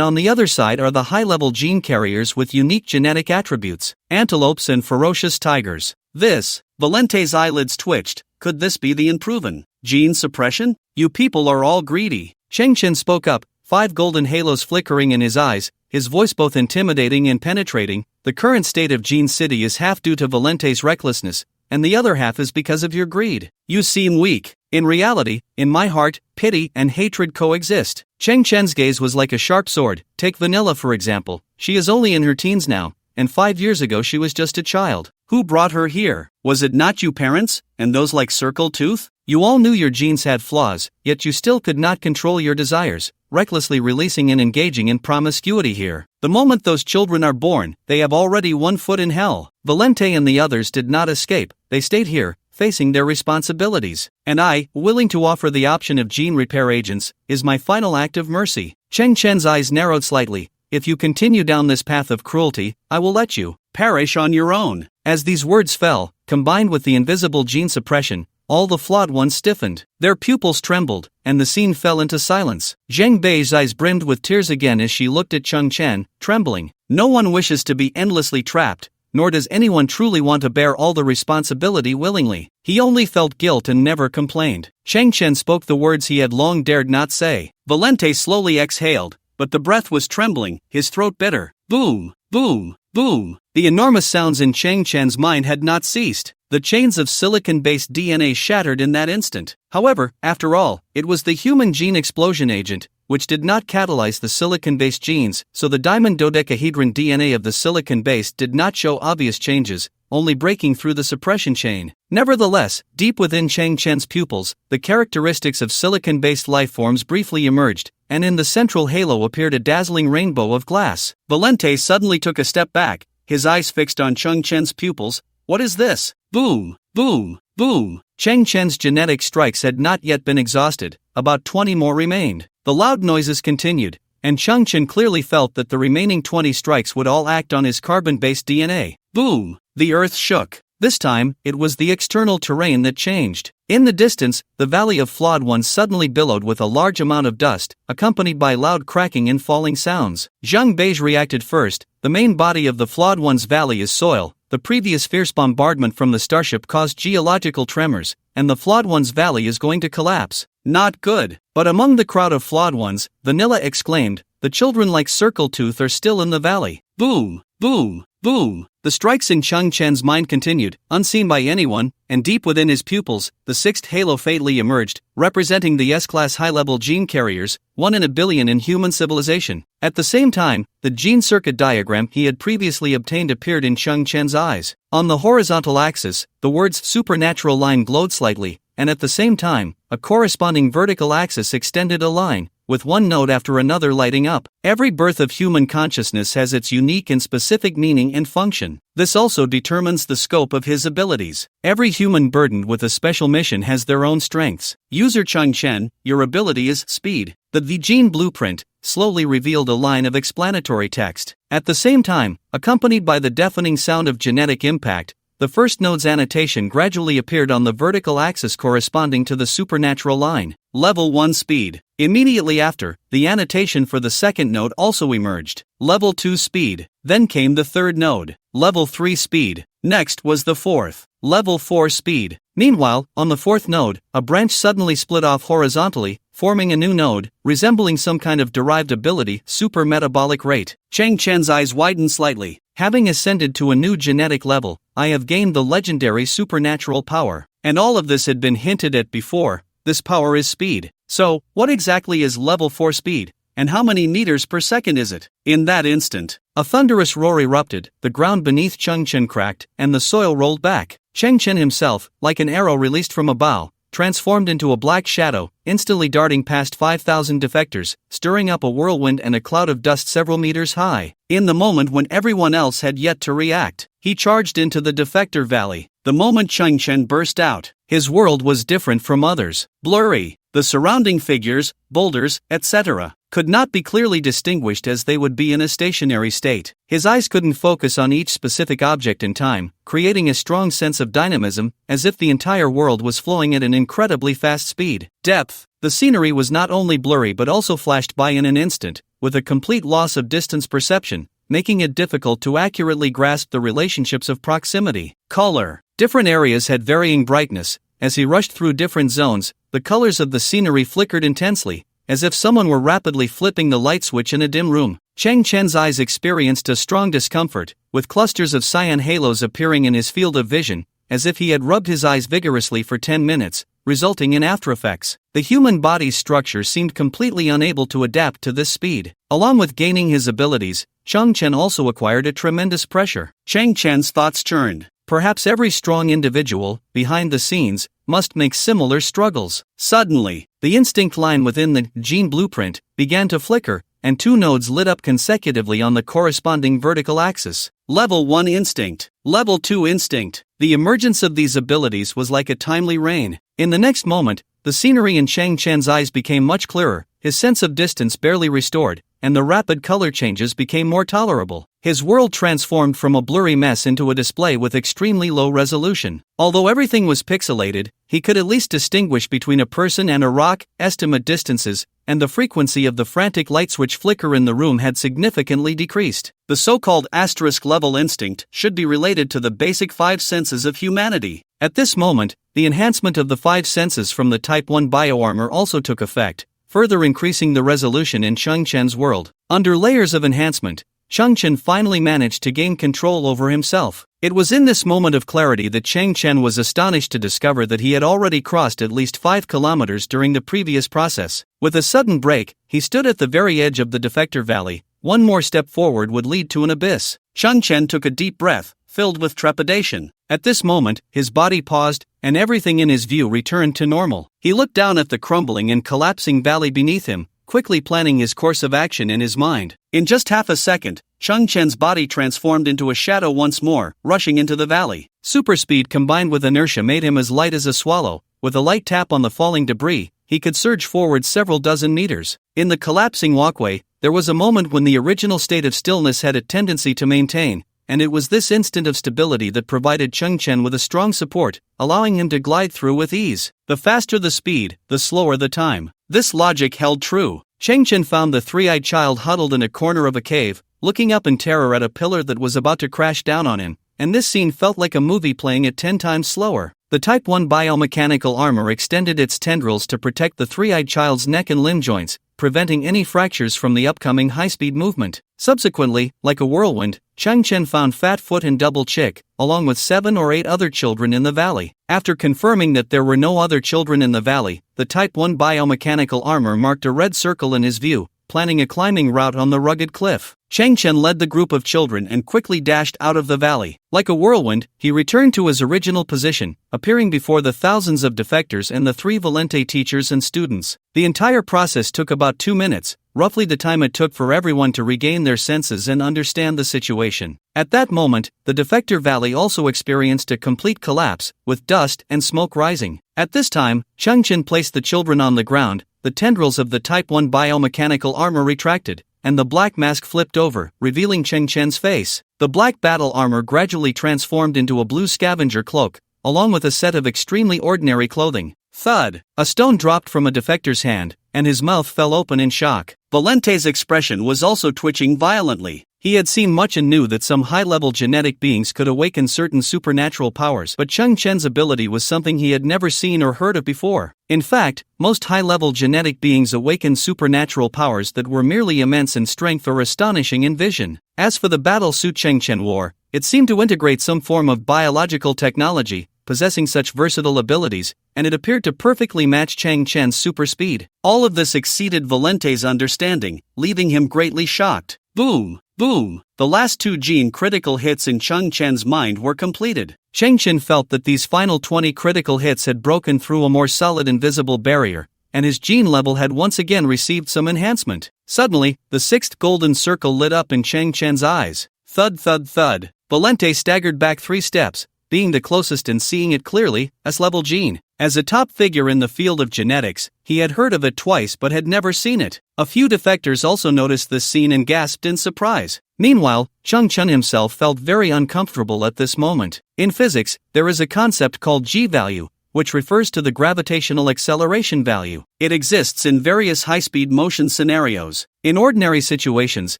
on the other side are the high-level gene carriers with unique genetic attributes, antelopes and ferocious tigers. Valente's eyelids twitched. Could this be the unproven gene suppression? You people are all greedy. Chengchen spoke up, 5 golden halos flickering in his eyes, his voice both intimidating and penetrating. The current state of Gene City is half due to Valente's recklessness, and the other half is because of your greed. You seem weak. In reality, in my heart, pity and hatred coexist. Cheng Chen's gaze was like a sharp sword. Take Vanilla for example. She is only in her teens now, and 5 years ago she was just a child. Who brought her here? Was it not you parents, and those like Circle Tooth? You all knew your genes had flaws, yet you still could not control your desires, recklessly releasing and engaging in promiscuity here. The moment those children are born, they have already 1 foot in hell. Valente and the others did not escape, they stayed here, facing their responsibilities. And I, willing to offer the option of gene repair agents, is my final act of mercy. Cheng Chen's eyes narrowed slightly. If you continue down this path of cruelty, I will let you perish on your own. As these words fell, combined with the invisible gene suppression, all the flawed ones stiffened, their pupils trembled, and the scene fell into silence. Zheng Bei's eyes brimmed with tears again as she looked at Cheng Chen, trembling. No one wishes to be endlessly trapped, nor does anyone truly want to bear all the responsibility willingly. He only felt guilt and never complained. Cheng Chen spoke the words he had long dared not say. Valente slowly exhaled, but the breath was trembling, his throat bitter. Boom, boom, boom. The enormous sounds in Cheng Chen's mind had not ceased. The chains of silicon-based DNA shattered in that instant. However, after all, it was the human gene explosion agent, which did not catalyze the silicon-based genes, so the diamond dodecahedron DNA of the silicon base did not show obvious changes, only breaking through the suppression chain. Nevertheless, deep within Chang Chen's pupils, the characteristics of silicon-based lifeforms briefly emerged, and in the central halo appeared a dazzling rainbow of glass. Valente suddenly took a step back, his eyes fixed on Chang Chen's pupils. What is this? Boom, boom, boom. Chang Chen's genetic strikes had not yet been exhausted, about 20 more remained. The loud noises continued, and Chang Chen clearly felt that the remaining 20 strikes would all act on his carbon-based DNA. Boom! The earth shook. This time, it was the external terrain that changed. In the distance, the Valley of Flawed Ones suddenly billowed with a large amount of dust, accompanied by loud cracking and falling sounds. Zhang Beige reacted first. The main body of the Flawed Ones Valley is soil. The previous fierce bombardment from the starship caused geological tremors, and the Flawed Ones Valley is going to collapse. Not good. But among the crowd of Flawed Ones, Vanilla exclaimed, the children like Circletooth are still in the valley. Boom, boom, boom. The strikes in Chang Chen's mind continued, unseen by anyone, and deep within his pupils, the sixth halo fatally emerged, representing the S-class high-level gene carriers, 1 in a billion in human civilization. At the same time, the gene circuit diagram he had previously obtained appeared in Chang Chen's eyes. On the horizontal axis, the words supernatural line glowed slightly, and at the same time, a corresponding vertical axis extended a line, with one node after another lighting up. Every birth of human consciousness has its unique and specific meaning and function. This also determines the scope of his abilities. Every human burdened with a special mission has their own strengths. User Chang Chen, your ability is speed. The gene blueprint slowly revealed a line of explanatory text. At the same time, accompanied by the deafening sound of genetic impact, the first node's annotation gradually appeared on the vertical axis corresponding to the supernatural line. Level 1 speed. Immediately after, the annotation for the second node also emerged. Level 2 speed. Then came the third node. Level 3 speed. Next was the fourth. Level 4 speed. Meanwhile, on the fourth node, a branch suddenly split off horizontally, forming a new node, resembling some kind of derived ability, super metabolic rate. Chang Chen's eyes widened slightly. Having ascended to a new genetic level, I have gained the legendary supernatural power. And all of this had been hinted at before. This power is speed. So, what exactly is level 4 speed? And how many meters per second is it? In that instant, a thunderous roar erupted, the ground beneath Chang Chen cracked, and the soil rolled back. Chang Chen himself, like an arrow released from a bow, transformed into a black shadow, instantly darting past 5,000 defectors, stirring up a whirlwind and a cloud of dust several meters high. In the moment when everyone else had yet to react, he charged into the defector valley. The moment Chang Chen burst out, his world was different from others. Blurry. The surrounding figures, boulders, etc., could not be clearly distinguished as they would be in a stationary state. His eyes couldn't focus on each specific object in time, creating a strong sense of dynamism, as if the entire world was flowing at an incredibly fast speed. Depth. The scenery was not only blurry but also flashed by in an instant, with a complete loss of distance perception, making it difficult to accurately grasp the relationships of proximity. Color. Different areas had varying brightness. As he rushed through different zones, the colors of the scenery flickered intensely, as if someone were rapidly flipping the light switch in a dim room. Chang Chen's eyes experienced a strong discomfort, with clusters of cyan halos appearing in his field of vision, as if he had rubbed his eyes vigorously for 10 minutes, resulting in aftereffects. The human body's structure seemed completely unable to adapt to this speed. Along with gaining his abilities, Chang Chen also acquired a tremendous pressure. Chang Chen's thoughts churned. Perhaps every strong individual, behind the scenes, must make similar struggles. Suddenly, the instinct line within the gene blueprint began to flicker, and two nodes lit up consecutively on the corresponding vertical axis. Level 1 instinct. Level 2 instinct. The emergence of these abilities was like a timely rain. In the next moment, the scenery in Chang Chen's eyes became much clearer, his sense of distance barely restored, and the rapid color changes became more tolerable. His world transformed from a blurry mess into a display with extremely low resolution. Although everything was pixelated, he could at least distinguish between a person and a rock, estimate distances, and the frequency of the frantic light switch flicker in the room had significantly decreased. The so-called asterisk level instinct should be related to the basic 5 senses of humanity. At this moment, the enhancement of the 5 senses from the Type 1 bioarmor also took effect, further increasing the resolution in Chang Chen's world. Under layers of enhancement, Chang Chen finally managed to gain control over himself. It was in this moment of clarity that Chang Chen was astonished to discover that he had already crossed at least 5 kilometers during the previous process. With a sudden break, he stood at the very edge of the defector valley. One more step forward would lead to an abyss. Chang Chen took a deep breath, filled with trepidation. At this moment, his body paused, and everything in his view returned to normal. He looked down at the crumbling and collapsing valley beneath him, quickly planning his course of action in his mind. In just half a second, Chang Chen's body transformed into a shadow once more, rushing into the valley. Super speed combined with inertia made him as light as a swallow. With a light tap on the falling debris, he could surge forward several dozen meters. In the collapsing walkway, there was a moment when the original state of stillness had a tendency to maintain, and it was this instant of stability that provided Chang Chen with a strong support, allowing him to glide through with ease. The faster the speed, the slower the time. This logic held true. Chang Chen found the three-eyed child huddled in a corner of a cave, looking up in terror at a pillar that was about to crash down on him, and this scene felt like a movie playing at 10 times slower. The Type 1 biomechanical armor extended its tendrils to protect the three-eyed child's neck and limb joints, preventing any fractures from the upcoming high-speed movement. Subsequently, like a whirlwind, Chang Chen found Fat Foot and Double Chick, along with 7 or 8 other children in the valley. After confirming that there were no other children in the valley, the Type 1 biomechanical armor marked a red circle in his view, planning a climbing route on the rugged cliff. Chang Chen led the group of children and quickly dashed out of the valley. Like a whirlwind, he returned to his original position, appearing before the thousands of defectors and the 3 Valente teachers and students. The entire process took about 2 minutes, roughly the time it took for everyone to regain their senses and understand the situation. At that moment, the defector valley also experienced a complete collapse, with dust and smoke rising. At this time, Chang Chen placed the children on the ground, the tendrils of the Type 1 biomechanical armor retracted, and the black mask flipped over, revealing Chang Chen's face. The black battle armor gradually transformed into a blue scavenger cloak, along with a set of extremely ordinary clothing. Thud! A stone dropped from a defector's hand, and his mouth fell open in shock. Valente's expression was also twitching violently. He had seen much and knew that some high-level genetic beings could awaken certain supernatural powers, but Chang Chen's ability was something he had never seen or heard of before. In fact, most high-level genetic beings awaken supernatural powers that were merely immense in strength or astonishing in vision. As for the battle suit Chang Chen wore, it seemed to integrate some form of biological technology, possessing such versatile abilities, and it appeared to perfectly match Chang Chen's super speed. All of this exceeded Valente's understanding, leaving him greatly shocked. Boom! Boom! The last 2 gene critical hits in Chang Chen's mind were completed. Chang Chen felt that these final 20 critical hits had broken through a more solid invisible barrier, and his gene level had once again received some enhancement. Suddenly, the 6th golden circle lit up in Chang Chen's eyes. Thud thud thud. Valente staggered back 3 steps, being the closest and seeing it clearly, S-level gene. As a top figure in the field of genetics, he had heard of it twice but had never seen it. A few defectors also noticed this scene and gasped in surprise. Meanwhile, Chang Chen himself felt very uncomfortable at this moment. In physics, there is a concept called g-value, which refers to the gravitational acceleration value. It exists in various high-speed motion scenarios. In ordinary situations,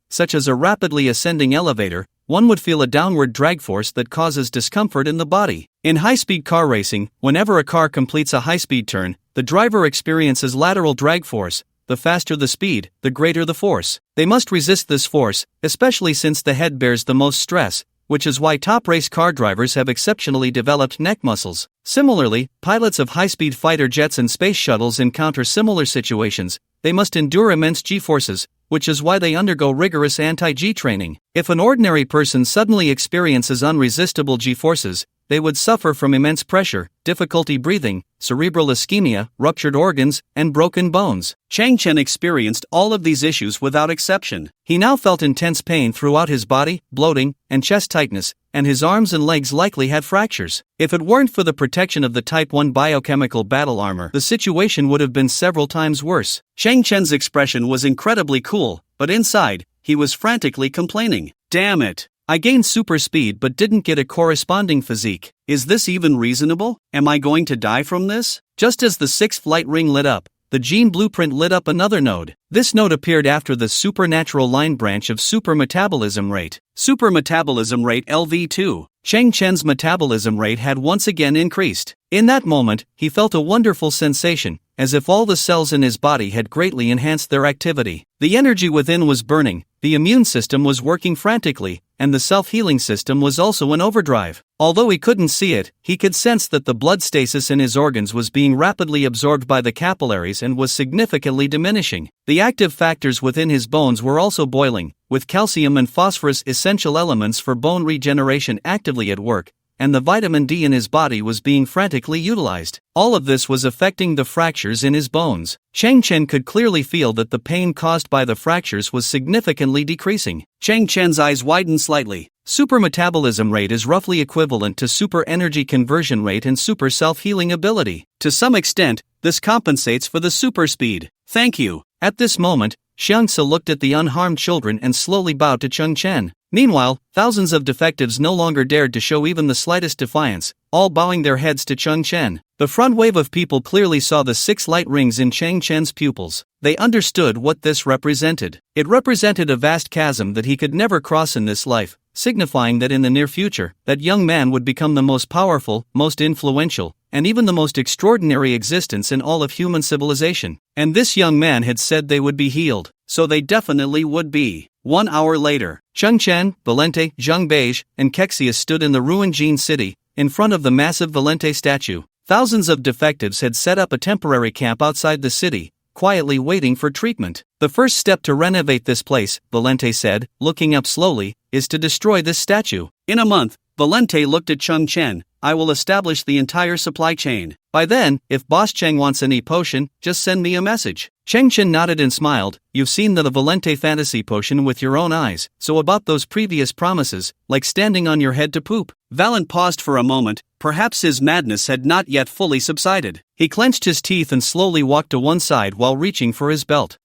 such as a rapidly ascending elevator, one would feel a downward drag force that causes discomfort in the body. In high-speed car racing, whenever a car completes a high-speed turn, the driver experiences lateral drag force. The faster the speed, the greater the force. They must resist this force, especially since the head bears the most stress, which is why top race car drivers have exceptionally developed neck muscles. Similarly, pilots of high-speed fighter jets and space shuttles encounter similar situations. They must endure immense G-forces, which is why they undergo rigorous anti-G training. If an ordinary person suddenly experiences unresistible G-forces, they would suffer from immense pressure, difficulty breathing, cerebral ischemia, ruptured organs, and broken bones. Chang Chen experienced all of these issues without exception. He now felt intense pain throughout his body, bloating, and chest tightness, and his arms and legs likely had fractures. If it weren't for the protection of the Type 1 biochemical battle armor, the situation would have been several times worse. Chang Chen's expression was incredibly cool, but inside, he was frantically complaining. Damn it! I gained super speed but didn't get a corresponding physique. Is this even reasonable? Am I going to die from this? Just as the 6th light ring lit up, the gene blueprint lit up another node. This node appeared after the supernatural line branch of super metabolism rate. Super metabolism rate LV2. Chang Chen's metabolism rate had once again increased. In that moment, he felt a wonderful sensation, as if all the cells in his body had greatly enhanced their activity. The energy within was burning, the immune system was working frantically, and the self-healing system was also in overdrive. Although he couldn't see it, he could sense that the blood stasis in his organs was being rapidly absorbed by the capillaries and was significantly diminishing. The active factors within his bones were also boiling, with calcium and phosphorus, essential elements for bone regeneration, actively at work, and the vitamin D in his body was being frantically utilized. All of this was affecting the fractures in his bones. Chang Chen could clearly feel that the pain caused by the fractures was significantly decreasing. Chang Chen's eyes widened slightly. Super metabolism rate is roughly equivalent to super energy conversion rate and super self-healing ability. To some extent, this compensates for the super speed. Thank you. At this moment, Xiangsa looked at the unharmed children and slowly bowed to Cheng Chen. Meanwhile, thousands of defectives no longer dared to show even the slightest defiance, all bowing their heads to Cheng Chen. The front wave of people clearly saw the 6 light rings in Cheng Chen's pupils. They understood what this represented. It represented a vast chasm that he could never cross in this life, signifying that in the near future, that young man would become the most powerful, most influential, and even the most extraordinary existence in all of human civilization. And this young man had said they would be healed, so they definitely would be. 1 hour later, Cheng Chen, Valente, Zhang Beige, and Kexius stood in the ruined Jin city, in front of the massive Valente statue. Thousands of defectives had set up a temporary camp outside the city, quietly waiting for treatment. The first step to renovate this place, Valente said, looking up slowly, is to destroy this statue. In a month, Valente looked at Cheng Chen. I will establish the entire supply chain. By then, if Boss Cheng wants any potion, just send me a message. Cheng Chen nodded and smiled. You've seen the Valente fantasy potion with your own eyes, so about those previous promises, like standing on your head to poop. Valent paused for a moment. Perhaps his madness had not yet fully subsided. He clenched his teeth and slowly walked to one side while reaching for his belt.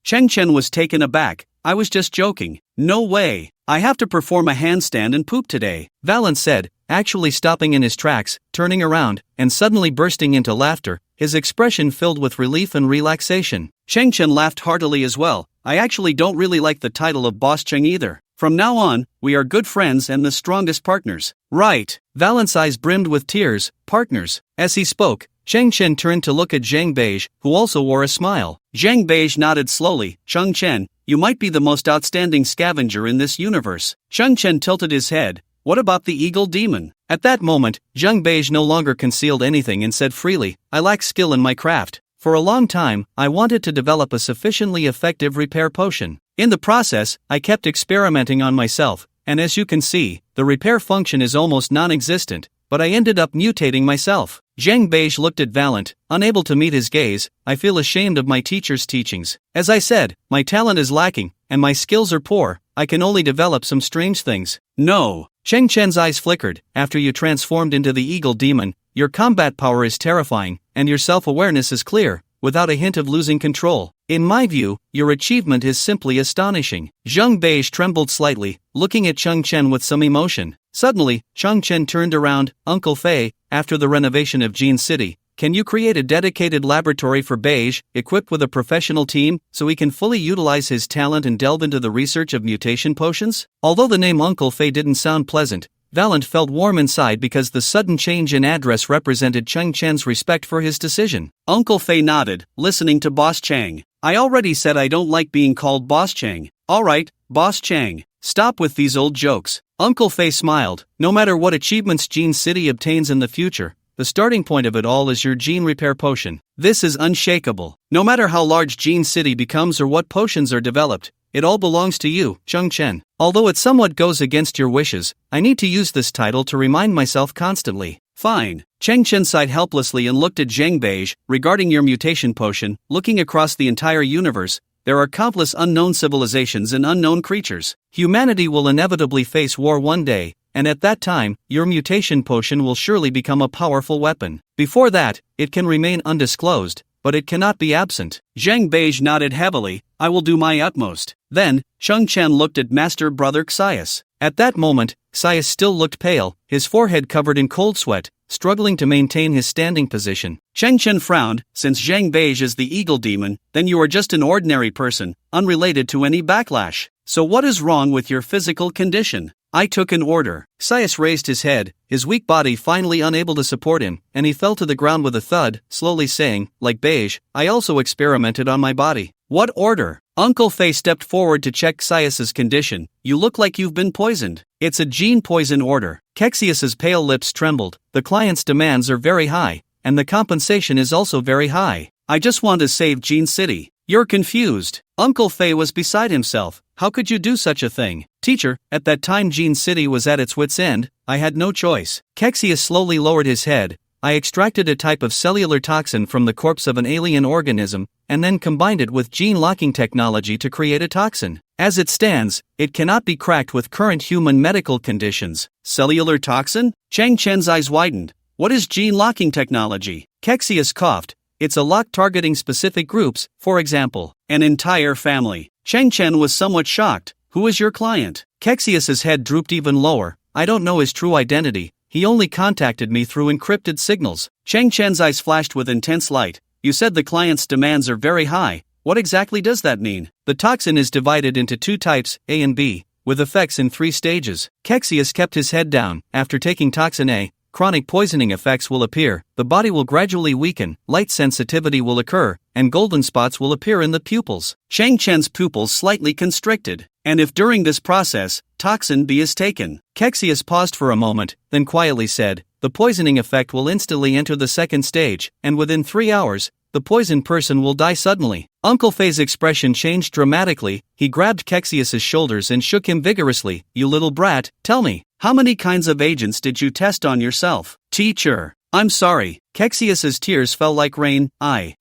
Cheng Chen was taken aback. I was just joking. No way. I have to perform a handstand and poop today, Valent said, actually stopping in his tracks, turning around, and suddenly bursting into laughter, his expression filled with relief and relaxation. Cheng Chen laughed heartily as well. I actually don't really like the title of Boss Cheng either. From now on, we are good friends and the strongest partners. Right. Valent's eyes brimmed with tears. Partners. As he spoke, Cheng Chen turned to look at Zhang Beige, who also wore a smile. Zhang Beige nodded slowly. Cheng Chen, you might be the most outstanding scavenger in this universe. Cheng Chen tilted his head. What about the eagle demon? At that moment, Zhang Beige no longer concealed anything and said freely, I lack skill in my craft. For a long time, I wanted to develop a sufficiently effective repair potion. In the process, I kept experimenting on myself, and as you can see, the repair function is almost non-existent, but I ended up mutating myself. Zhang Beige looked at Valent, unable to meet his gaze. I feel ashamed of my teacher's teachings. As I said, my talent is lacking, and my skills are poor. I can only develop some strange things. No. Cheng Chen's eyes flickered. After you transformed into the eagle demon, your combat power is terrifying, and your self-awareness is clear, without a hint of losing control. In my view, your achievement is simply astonishing. Zhang Beige trembled slightly, looking at Cheng Chen with some emotion. Suddenly, Cheng Chen turned around. Uncle Fei, after the renovation of Jin City, can you create a dedicated laboratory for Beige, equipped with a professional team, so he can fully utilize his talent and delve into the research of mutation potions? Although the name Uncle Fei didn't sound pleasant, Valent felt warm inside because the sudden change in address represented Cheng Chen's respect for his decision. Uncle Fei nodded, listening to Boss Chang. I already said I don't like being called Boss Chang. Alright, Boss Chang. Stop with these old jokes. Uncle Fei smiled. No matter what achievements Jin City obtains in the future, the starting point of it all is your gene repair potion. This is unshakable. No matter how large Jin City becomes or what potions are developed, it all belongs to you, Cheng Chen. Although it somewhat goes against your wishes, I need to use this title to remind myself constantly. Fine. Cheng Chen sighed helplessly and looked at Zhang Beige. Regarding your mutation potion, looking across the entire universe, there are countless unknown civilizations and unknown creatures. Humanity will inevitably face war one day, and at that time, your mutation potion will surely become a powerful weapon. Before that, it can remain undisclosed, but it cannot be absent. Zhang Beige nodded heavily. I will do my utmost. Then, Cheng Chen looked at Master Brother Xias. At that moment, Xias still looked pale, his forehead covered in cold sweat, struggling to maintain his standing position. Cheng Chen frowned. Since Zhang Beige is the eagle demon, then you are just an ordinary person, unrelated to any backlash. So what is wrong with your physical condition? I took an order. Xias raised his head, his weak body finally unable to support him, and he fell to the ground with a thud, slowly saying, like Beige, I also experimented on my body. What order? Uncle Fei stepped forward to check Xias's condition. You look like you've been poisoned. It's a gene poison order. Kexius's pale lips trembled. The client's demands are very high, and the compensation is also very high. I just want to save Jean City. You're confused. Uncle Fei was beside himself. How could you do such a thing? Teacher, at that time Jean City was at its wit's end. I had no choice. Kexius slowly lowered his head. I extracted a type of cellular toxin from the corpse of an alien organism, and then combined it with gene locking technology to create a toxin. As it stands, it cannot be cracked with current human medical conditions. Cellular toxin? Chang Chen's eyes widened. What is gene locking technology? Kexius coughed. It's a lock targeting specific groups, for example, an entire family. Chang Chen was somewhat shocked. Who is your client? Kexius's head drooped even lower. I don't know his true identity. He only contacted me through encrypted signals. Chang Chen's eyes flashed with intense light. You said the client's demands are very high. What exactly does that mean? The toxin is divided into two types, A and B, with effects in 3 stages. Kexius kept his head down. After taking toxin A, chronic poisoning effects will appear, the body will gradually weaken, light sensitivity will occur, and golden spots will appear in the pupils. Chang Chen's pupils slightly constricted. And if during this process, toxin B is taken? Kexius paused for a moment, then quietly said, the poisoning effect will instantly enter the 2nd stage, and within 3 hours, the poisoned person will die suddenly. Uncle Fei's expression changed dramatically. He grabbed Kexius's shoulders and shook him vigorously. You little brat, tell me, how many kinds of agents did you test on yourself? Teacher, I'm sorry. Kexius's tears fell like rain.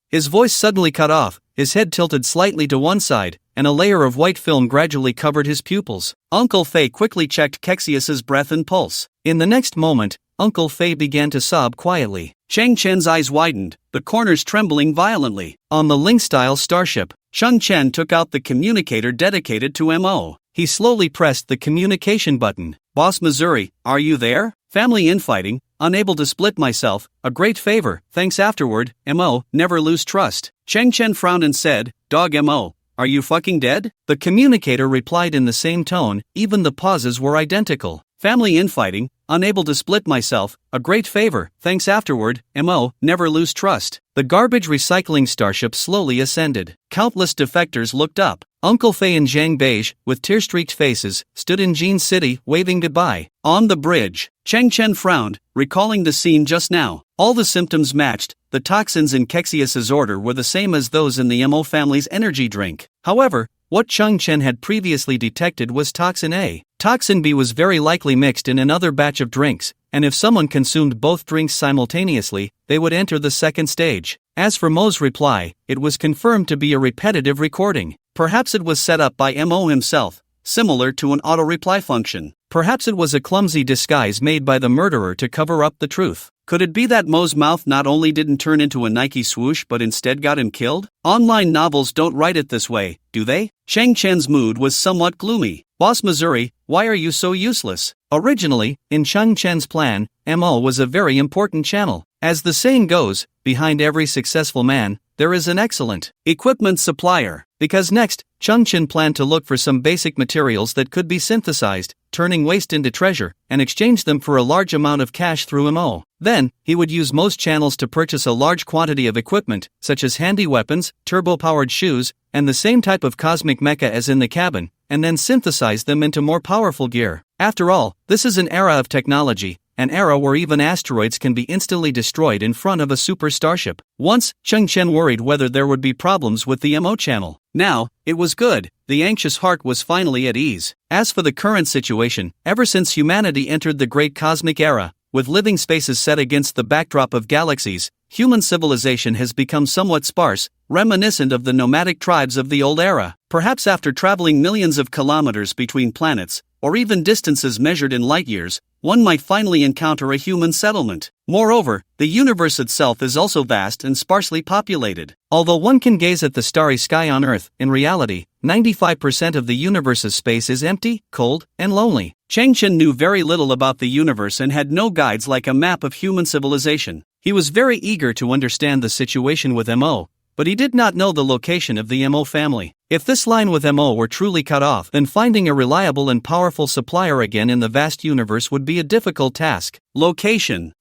His voice suddenly cut off, his head tilted slightly to one side, and a layer of white film gradually covered his pupils. Uncle Fei quickly checked Kexius's breath and pulse. In the next moment, Uncle Fei began to sob quietly. Chang Chen's eyes widened, the corners trembling violently. On the Ling-style starship, Chang Chen took out the communicator dedicated to MO. He slowly pressed the communication button. Boss Missouri, are you there? Family infighting, unable to split myself, a great favor, thanks afterward, MO, never lose trust. Chang Chen frowned and said, Dog MO, are you fucking dead? The communicator replied in the same tone, even the pauses were identical. Family infighting, unable to split myself, a great favor, thanks afterward, MO, never lose trust. The garbage recycling starship slowly ascended. Countless defectors looked up. Uncle Fei and Zhang Beige, with tear-streaked faces, stood in Jean City, waving goodbye. On the bridge, Chang Chen frowned, recalling the scene just now. All the symptoms matched. The toxins in Kexius's order were the same as those in the MO family's energy drink. However, what Chang Chen had previously detected was toxin A. Toxin B was very likely mixed in another batch of drinks, and if someone consumed both drinks simultaneously, they would enter the 2nd stage. As for Mo's reply, it was confirmed to be a repetitive recording. Perhaps it was set up by Mo himself, similar to an auto-reply function. Perhaps it was a clumsy disguise made by the murderer to cover up the truth. Could it be that Mo's mouth not only didn't turn into a Nike swoosh but instead got him killed? Online novels don't write it this way, do they? Chang Chen's mood was somewhat gloomy. Boss Missouri, why are you so useless? Originally, in Chang Chen's plan, Mo was a very important channel. As the saying goes, behind every successful man, there is an excellent equipment supplier. Because next, Chang Chen planned to look for some basic materials that could be synthesized, turning waste into treasure, and exchange them for a large amount of cash through Mo. Then, he would use most channels to purchase a large quantity of equipment, such as handy weapons, turbo-powered shoes, and the same type of cosmic mecha as in the cabin, and then synthesize them into more powerful gear. After all, this is an era of technology, an era where even asteroids can be instantly destroyed in front of a super starship. Once, Chang Chen worried whether there would be problems with the Mo channel. Now, it was good. The anxious heart was finally at ease. As for the current situation, ever since humanity entered the great cosmic era, with living spaces set against the backdrop of galaxies, human civilization has become somewhat sparse, reminiscent of the nomadic tribes of the old era. Perhaps after traveling millions of kilometers between planets, or even distances measured in light years, one might finally encounter a human settlement. Moreover, the universe itself is also vast and sparsely populated. Although one can gaze at the starry sky on Earth, in reality, 95% of the universe's space is empty, cold, and lonely. Chang Chen knew very little about the universe and had no guides like a map of human civilization. He was very eager to understand the situation with Mo, but he did not know the location of the Mo family. If this line with Mo were truly cut off, then finding a reliable and powerful supplier again in the vast universe would be a difficult task. Location.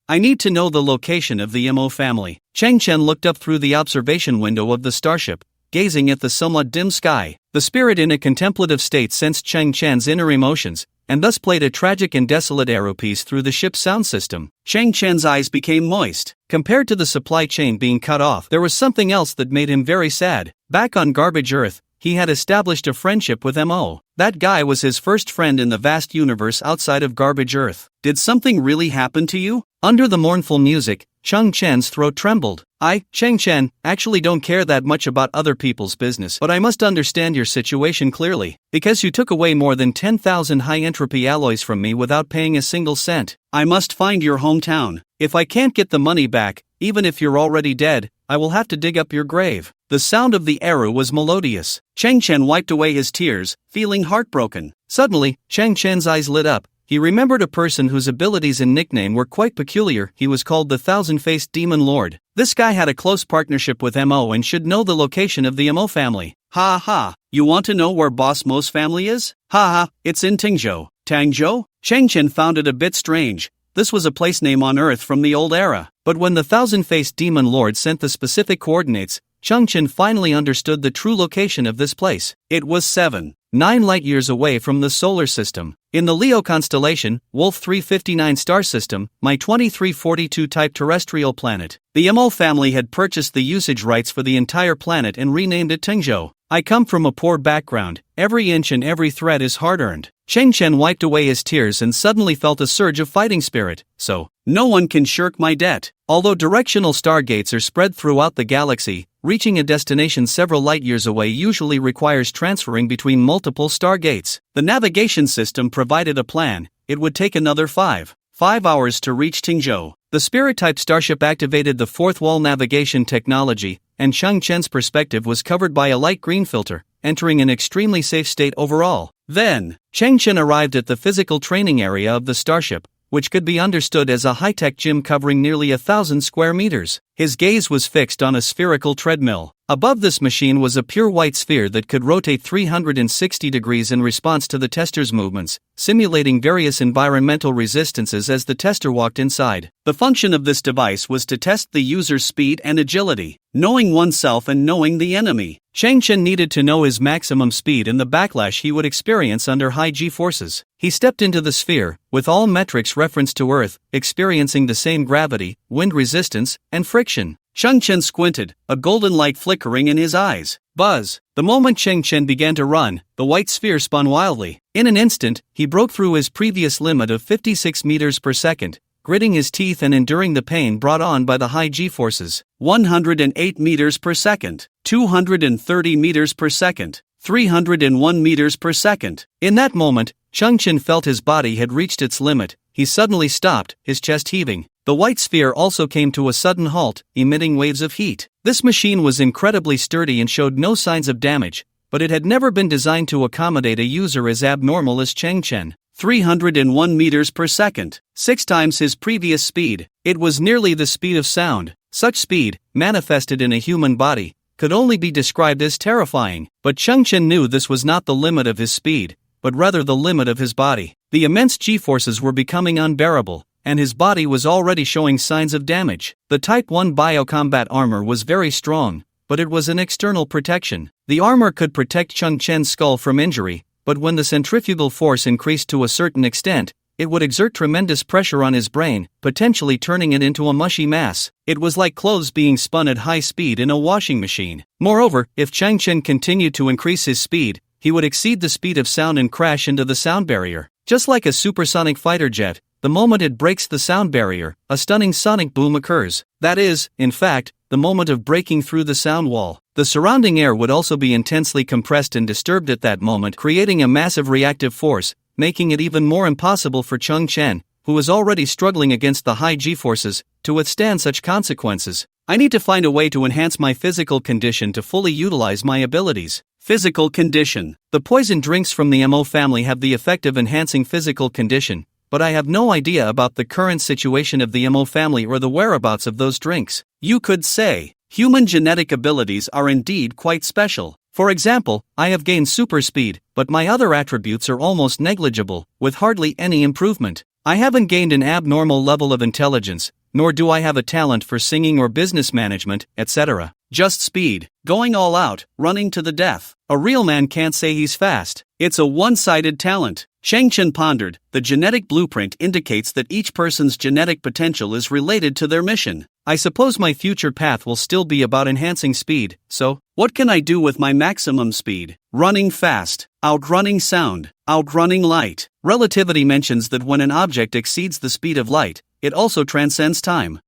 I need to know the location of the Mo family. Chang Chen looked up through the observation window of the starship, gazing at the somewhat dim sky. The spirit in a contemplative state sensed Chang Chen's inner emotions, and thus played a tragic and desolate arrow piece through the ship's sound system. Chang Chen's eyes became moist. Compared to the supply chain being cut off, there was something else that made him very sad. Back on Garbage Earth, he had established a friendship with Mo. That guy was his first friend in the vast universe outside of Garbage Earth. Did something really happen to you? Under the mournful music, Chang Chen's throat trembled. Chang Chen, actually don't care that much about other people's business, but I must understand your situation clearly. Because you took away more than 10,000 high-entropy alloys from me without paying a single cent. I must find your hometown. If I can't get the money back, even if you're already dead, I will have to dig up your grave. The sound of the arrow was melodious. Chang Chen wiped away his tears, feeling heartbroken. Suddenly, Chang Chen's eyes lit up. He remembered a person whose abilities and nickname were quite peculiar. He was called the Thousand-Faced Demon Lord. This guy had a close partnership with Mo and should know the location of the Mo family. Ha ha, you want to know where Boss Mo's family is? Ha ha, it's in Tingzhou. Tangzhou? Chang Chen found it a bit strange. This was a place name on Earth from the old era. But when the Thousand-Faced Demon Lord sent the specific coordinates, Chang Chen finally understood the true location of this place. It was 7-9 light-years away from the solar system. In the Leo constellation, Wolf 359 star system, my 2342 type terrestrial planet. The Mo family had purchased the usage rights for the entire planet and renamed it Tingzhou. I come from a poor background. Every inch and every thread is hard-earned. Chang Chen wiped away his tears and suddenly felt a surge of fighting spirit. So, no one can shirk my debt. Although directional stargates are spread throughout the galaxy, reaching a destination several light-years away usually requires transferring between multiple stargates. The navigation system provided a plan. It would take another 5 hours to reach Tingzhou. The Spirit-type starship activated the fourth wall navigation technology, and Chang Chen's perspective was covered by a light green filter, entering an extremely safe state overall. Then, Chang Chen arrived at the physical training area of the starship, which could be understood as a high-tech gym covering nearly 1,000 square meters. His gaze was fixed on a spherical treadmill. Above this machine was a pure white sphere that could rotate 360 degrees in response to the tester's movements, simulating various environmental resistances as the tester walked inside. The function of this device was to test the user's speed and agility, knowing oneself and knowing the enemy. Chang Chen needed to know his maximum speed and the backlash he would experience under high G-forces. He stepped into the sphere, with all metrics referenced to Earth, experiencing the same gravity, wind resistance, and friction. Chang Chen squinted, a golden light flickering in his eyes. Buzz! The moment Chang Chen began to run, the white sphere spun wildly. In an instant, he broke through his previous limit of 56 meters per second, gritting his teeth and enduring the pain brought on by the high G-forces. 108 meters per second, 230 meters per second, 301 meters per second. In that moment, Chang Chen felt his body had reached its limit. He suddenly stopped, his chest heaving. The white sphere also came to a sudden halt, emitting waves of heat. This machine was incredibly sturdy and showed no signs of damage, but it had never been designed to accommodate a user as abnormal as Chang Chen. 301 meters per second, 6 times his previous speed. It was nearly the speed of sound. Such speed, manifested in a human body, could only be described as terrifying. But Chang Chen knew this was not the limit of his speed, but rather the limit of his body. The immense G-forces were becoming unbearable, and his body was already showing signs of damage. The Type 1 biocombat armor was very strong, but it was an external protection. The armor could protect Chang Chen's skull from injury, but when the centrifugal force increased to a certain extent, it would exert tremendous pressure on his brain, potentially turning it into a mushy mass. It was like clothes being spun at high speed in a washing machine. Moreover, if Chang Chen continued to increase his speed, he would exceed the speed of sound and crash into the sound barrier. Just like a supersonic fighter jet, the moment it breaks the sound barrier, a stunning sonic boom occurs. That is, in fact, the moment of breaking through the sound wall. The surrounding air would also be intensely compressed and disturbed at that moment, creating a massive reactive force, making it even more impossible for Chang Chen, who was already struggling against the high G-forces, to withstand such consequences. I need to find a way to enhance my physical condition to fully utilize my abilities. Physical condition. The poison drinks from the Mo family have the effect of enhancing physical condition, but I have no idea about the current situation of the Mo family or the whereabouts of those drinks. You could say, human genetic abilities are indeed quite special. For example, I have gained super speed, but my other attributes are almost negligible, with hardly any improvement. I haven't gained an abnormal level of intelligence, nor do I have a talent for singing or business management, etc. Just speed, going all out, running to the death. A real man can't say he's fast. It's a one-sided talent. Shang Chen pondered. The genetic blueprint indicates that each person's genetic potential is related to their mission. I suppose my future path will still be about enhancing speed, so, what can I do with my maximum speed? Running fast, outrunning sound, outrunning light. Relativity mentions that when an object exceeds the speed of light, it also transcends time.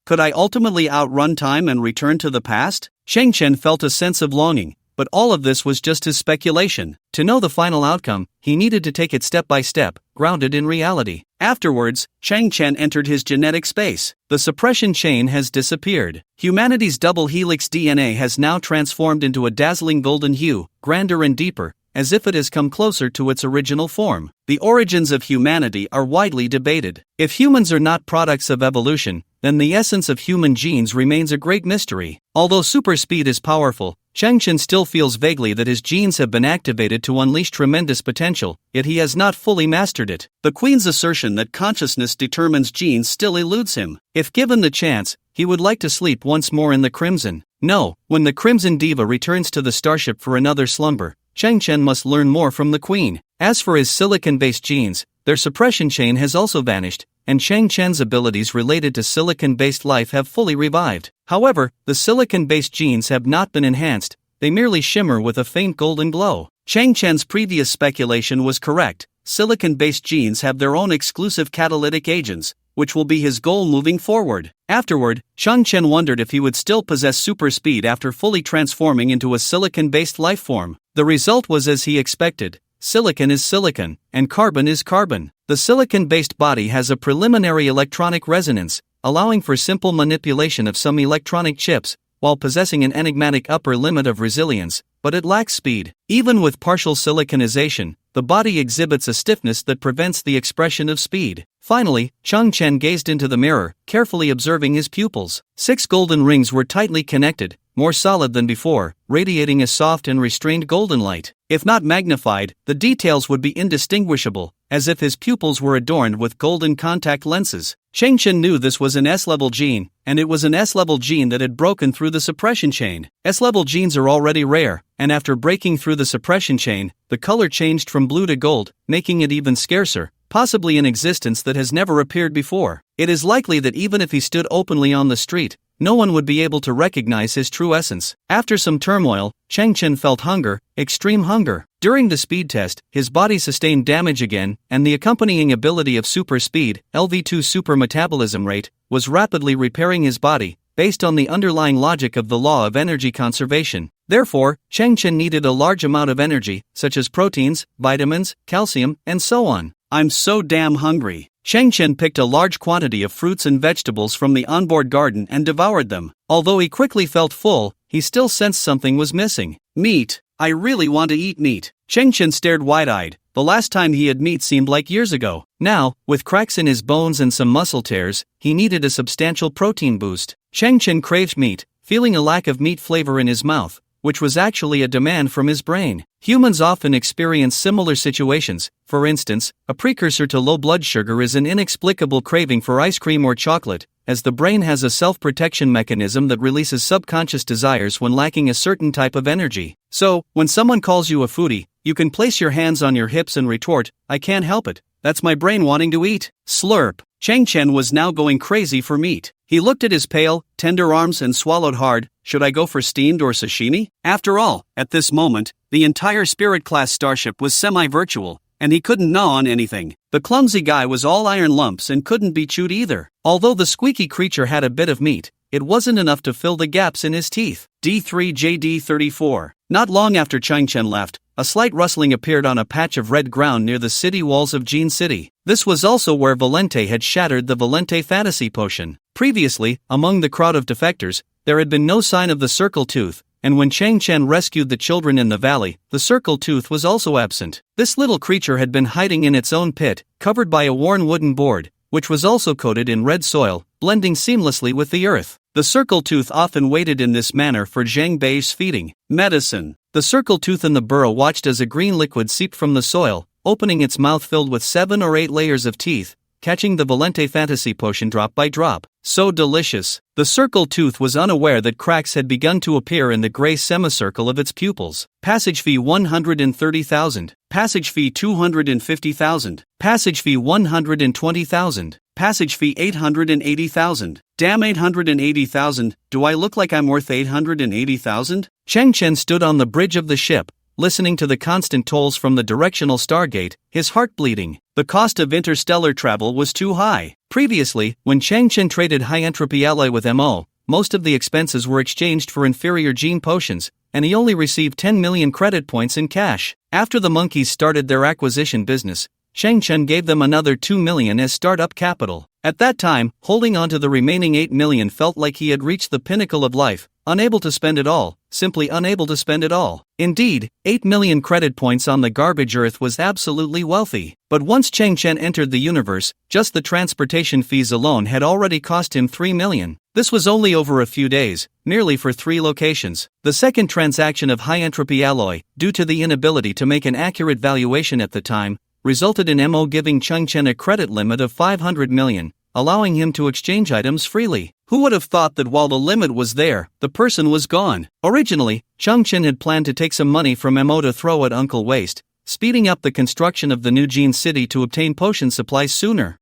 Could I ultimately outrun time and return to the past? Shang Chen felt a sense of longing, but all of this was just his speculation. To know the final outcome, he needed to take it step by step, grounded in reality. Afterwards, Shang Chen entered his genetic space. The suppression chain has disappeared. Humanity's double helix DNA has now transformed into a dazzling golden hue, grander and deeper, as if it has come closer to its original form. The origins of humanity are widely debated. If humans are not products of evolution, then the essence of human genes remains a great mystery. Although super speed is powerful, Shang Chen still feels vaguely that his genes have been activated to unleash tremendous potential, yet he has not fully mastered it. The Queen's assertion that consciousness determines genes still eludes him. If given the chance, he would like to sleep once more in the Crimson. No, when the Crimson Diva returns to the starship for another slumber, Shang Chen must learn more from the Queen. As for his silicon-based genes, their suppression chain has also vanished, and Shang Chen's abilities related to silicon-based life have fully revived. However, the silicon-based genes have not been enhanced, they merely shimmer with a faint golden glow. Shang Chen's previous speculation was correct. Silicon-based genes have their own exclusive catalytic agents, which will be his goal moving forward. Afterward, Shang Chen wondered if he would still possess super speed after fully transforming into a silicon-based life form. The result was as he expected. Silicon is silicon, and carbon is carbon. The silicon-based body has a preliminary electronic resonance, allowing for simple manipulation of some electronic chips, while possessing an enigmatic upper limit of resilience, but it lacks speed. Even with partial siliconization, the body exhibits a stiffness that prevents the expression of speed. Finally, Shang Chen gazed into the mirror, carefully observing his pupils. 6 golden rings were tightly connected, more solid than before, radiating a soft and restrained golden light. If not magnified, the details would be indistinguishable, as if his pupils were adorned with golden contact lenses. Shang Chen knew this was an S-level gene, and it was an S-level gene that had broken through the suppression chain. S-level genes are already rare, and after breaking through the suppression chain, the color changed from blue to gold, making it even scarcer, possibly an existence that has never appeared before. It is likely that even if he stood openly on the street, no one would be able to recognize his true essence. After some turmoil, Shang Chen felt hunger, extreme hunger. During the speed test, his body sustained damage again, and the accompanying ability of super speed, LV2 super metabolism rate, was rapidly repairing his body, based on the underlying logic of the law of energy conservation. Therefore, Shang Chen needed a large amount of energy, such as proteins, vitamins, calcium, and so on. I'm so damn hungry. Shang Chen picked a large quantity of fruits and vegetables from the onboard garden and devoured them. Although he quickly felt full, he still sensed something was missing. Meat. I really want to eat meat. Shang Chen stared wide-eyed. The last time he had meat seemed like years ago. Now, with cracks in his bones and some muscle tears, he needed a substantial protein boost. Shang Chen craved meat, feeling a lack of meat flavor in his mouth, which was actually a demand from his brain. Humans often experience similar situations. For instance, a precursor to low blood sugar is an inexplicable craving for ice cream or chocolate, as the brain has a self-protection mechanism that releases subconscious desires when lacking a certain type of energy. So, when someone calls you a foodie, you can place your hands on your hips and retort, I can't help it, that's my brain wanting to eat. Slurp. Shang Chen was now going crazy for meat. He looked at his pale, tender arms and swallowed hard. Should I go for steamed or sashimi? After all, at this moment, the entire Spirit-class starship was semi-virtual, and he couldn't gnaw on anything. The clumsy guy was all iron lumps and couldn't be chewed either. Although the squeaky creature had a bit of meat, it wasn't enough to fill the gaps in his teeth. D3JD34. Not long after Shang Chen left, a slight rustling appeared on a patch of red ground near the city walls of Jin City. This was also where Valente had shattered the Valente Fantasy Potion. Previously, among the crowd of defectors, there had been no sign of the Circle Tooth, and when Shang Chen rescued the children in the valley, the Circle Tooth was also absent. This little creature had been hiding in its own pit, covered by a worn wooden board, which was also coated in red soil, blending seamlessly with the earth. The Circle Tooth often waited in this manner for Zhang Bei's feeding. Medicine. The Circle Tooth in the burrow watched as a green liquid seeped from the soil, opening its mouth filled with 7 or 8 layers of teeth, catching the Valente Fantasy Potion drop by drop. So delicious. The circle tooth was unaware that cracks had begun to appear in the gray semicircle of its pupils. Passage fee 130,000. Passage fee 250,000. Passage fee 120,000. Passage fee 880,000. Damn, 880,000. Do I look like I'm worth 880,000? Chang Chen stood on the bridge of the ship, listening to the constant tolls from the directional stargate, his heart bleeding. The cost of interstellar travel was too high. Previously, when Chang Chen traded high-entropy alloy with MO, most of the expenses were exchanged for inferior gene potions, and he only received 10 million credit points in cash. After the monkeys started their acquisition business, Chang Chen gave them another 2 million as startup capital. At that time, holding on to the remaining 8 million felt like he had reached the pinnacle of life, unable to spend it all, simply unable to spend it all. Indeed, 8 million credit points on the garbage earth was absolutely wealthy. But once Chang Chen entered the universe, just the transportation fees alone had already cost him 3 million. This was only over a few days, merely for 3 locations. The second transaction of high-entropy alloy, due to the inability to make an accurate valuation at the time, resulted in MO giving Chang Chen a credit limit of 500 million, allowing him to exchange items freely. Who would have thought that while the limit was there, the person was gone? Originally, Chang Chen had planned to take some money from MO to throw at Uncle Waste, speeding up the construction of the new Gene City to obtain potion supplies sooner.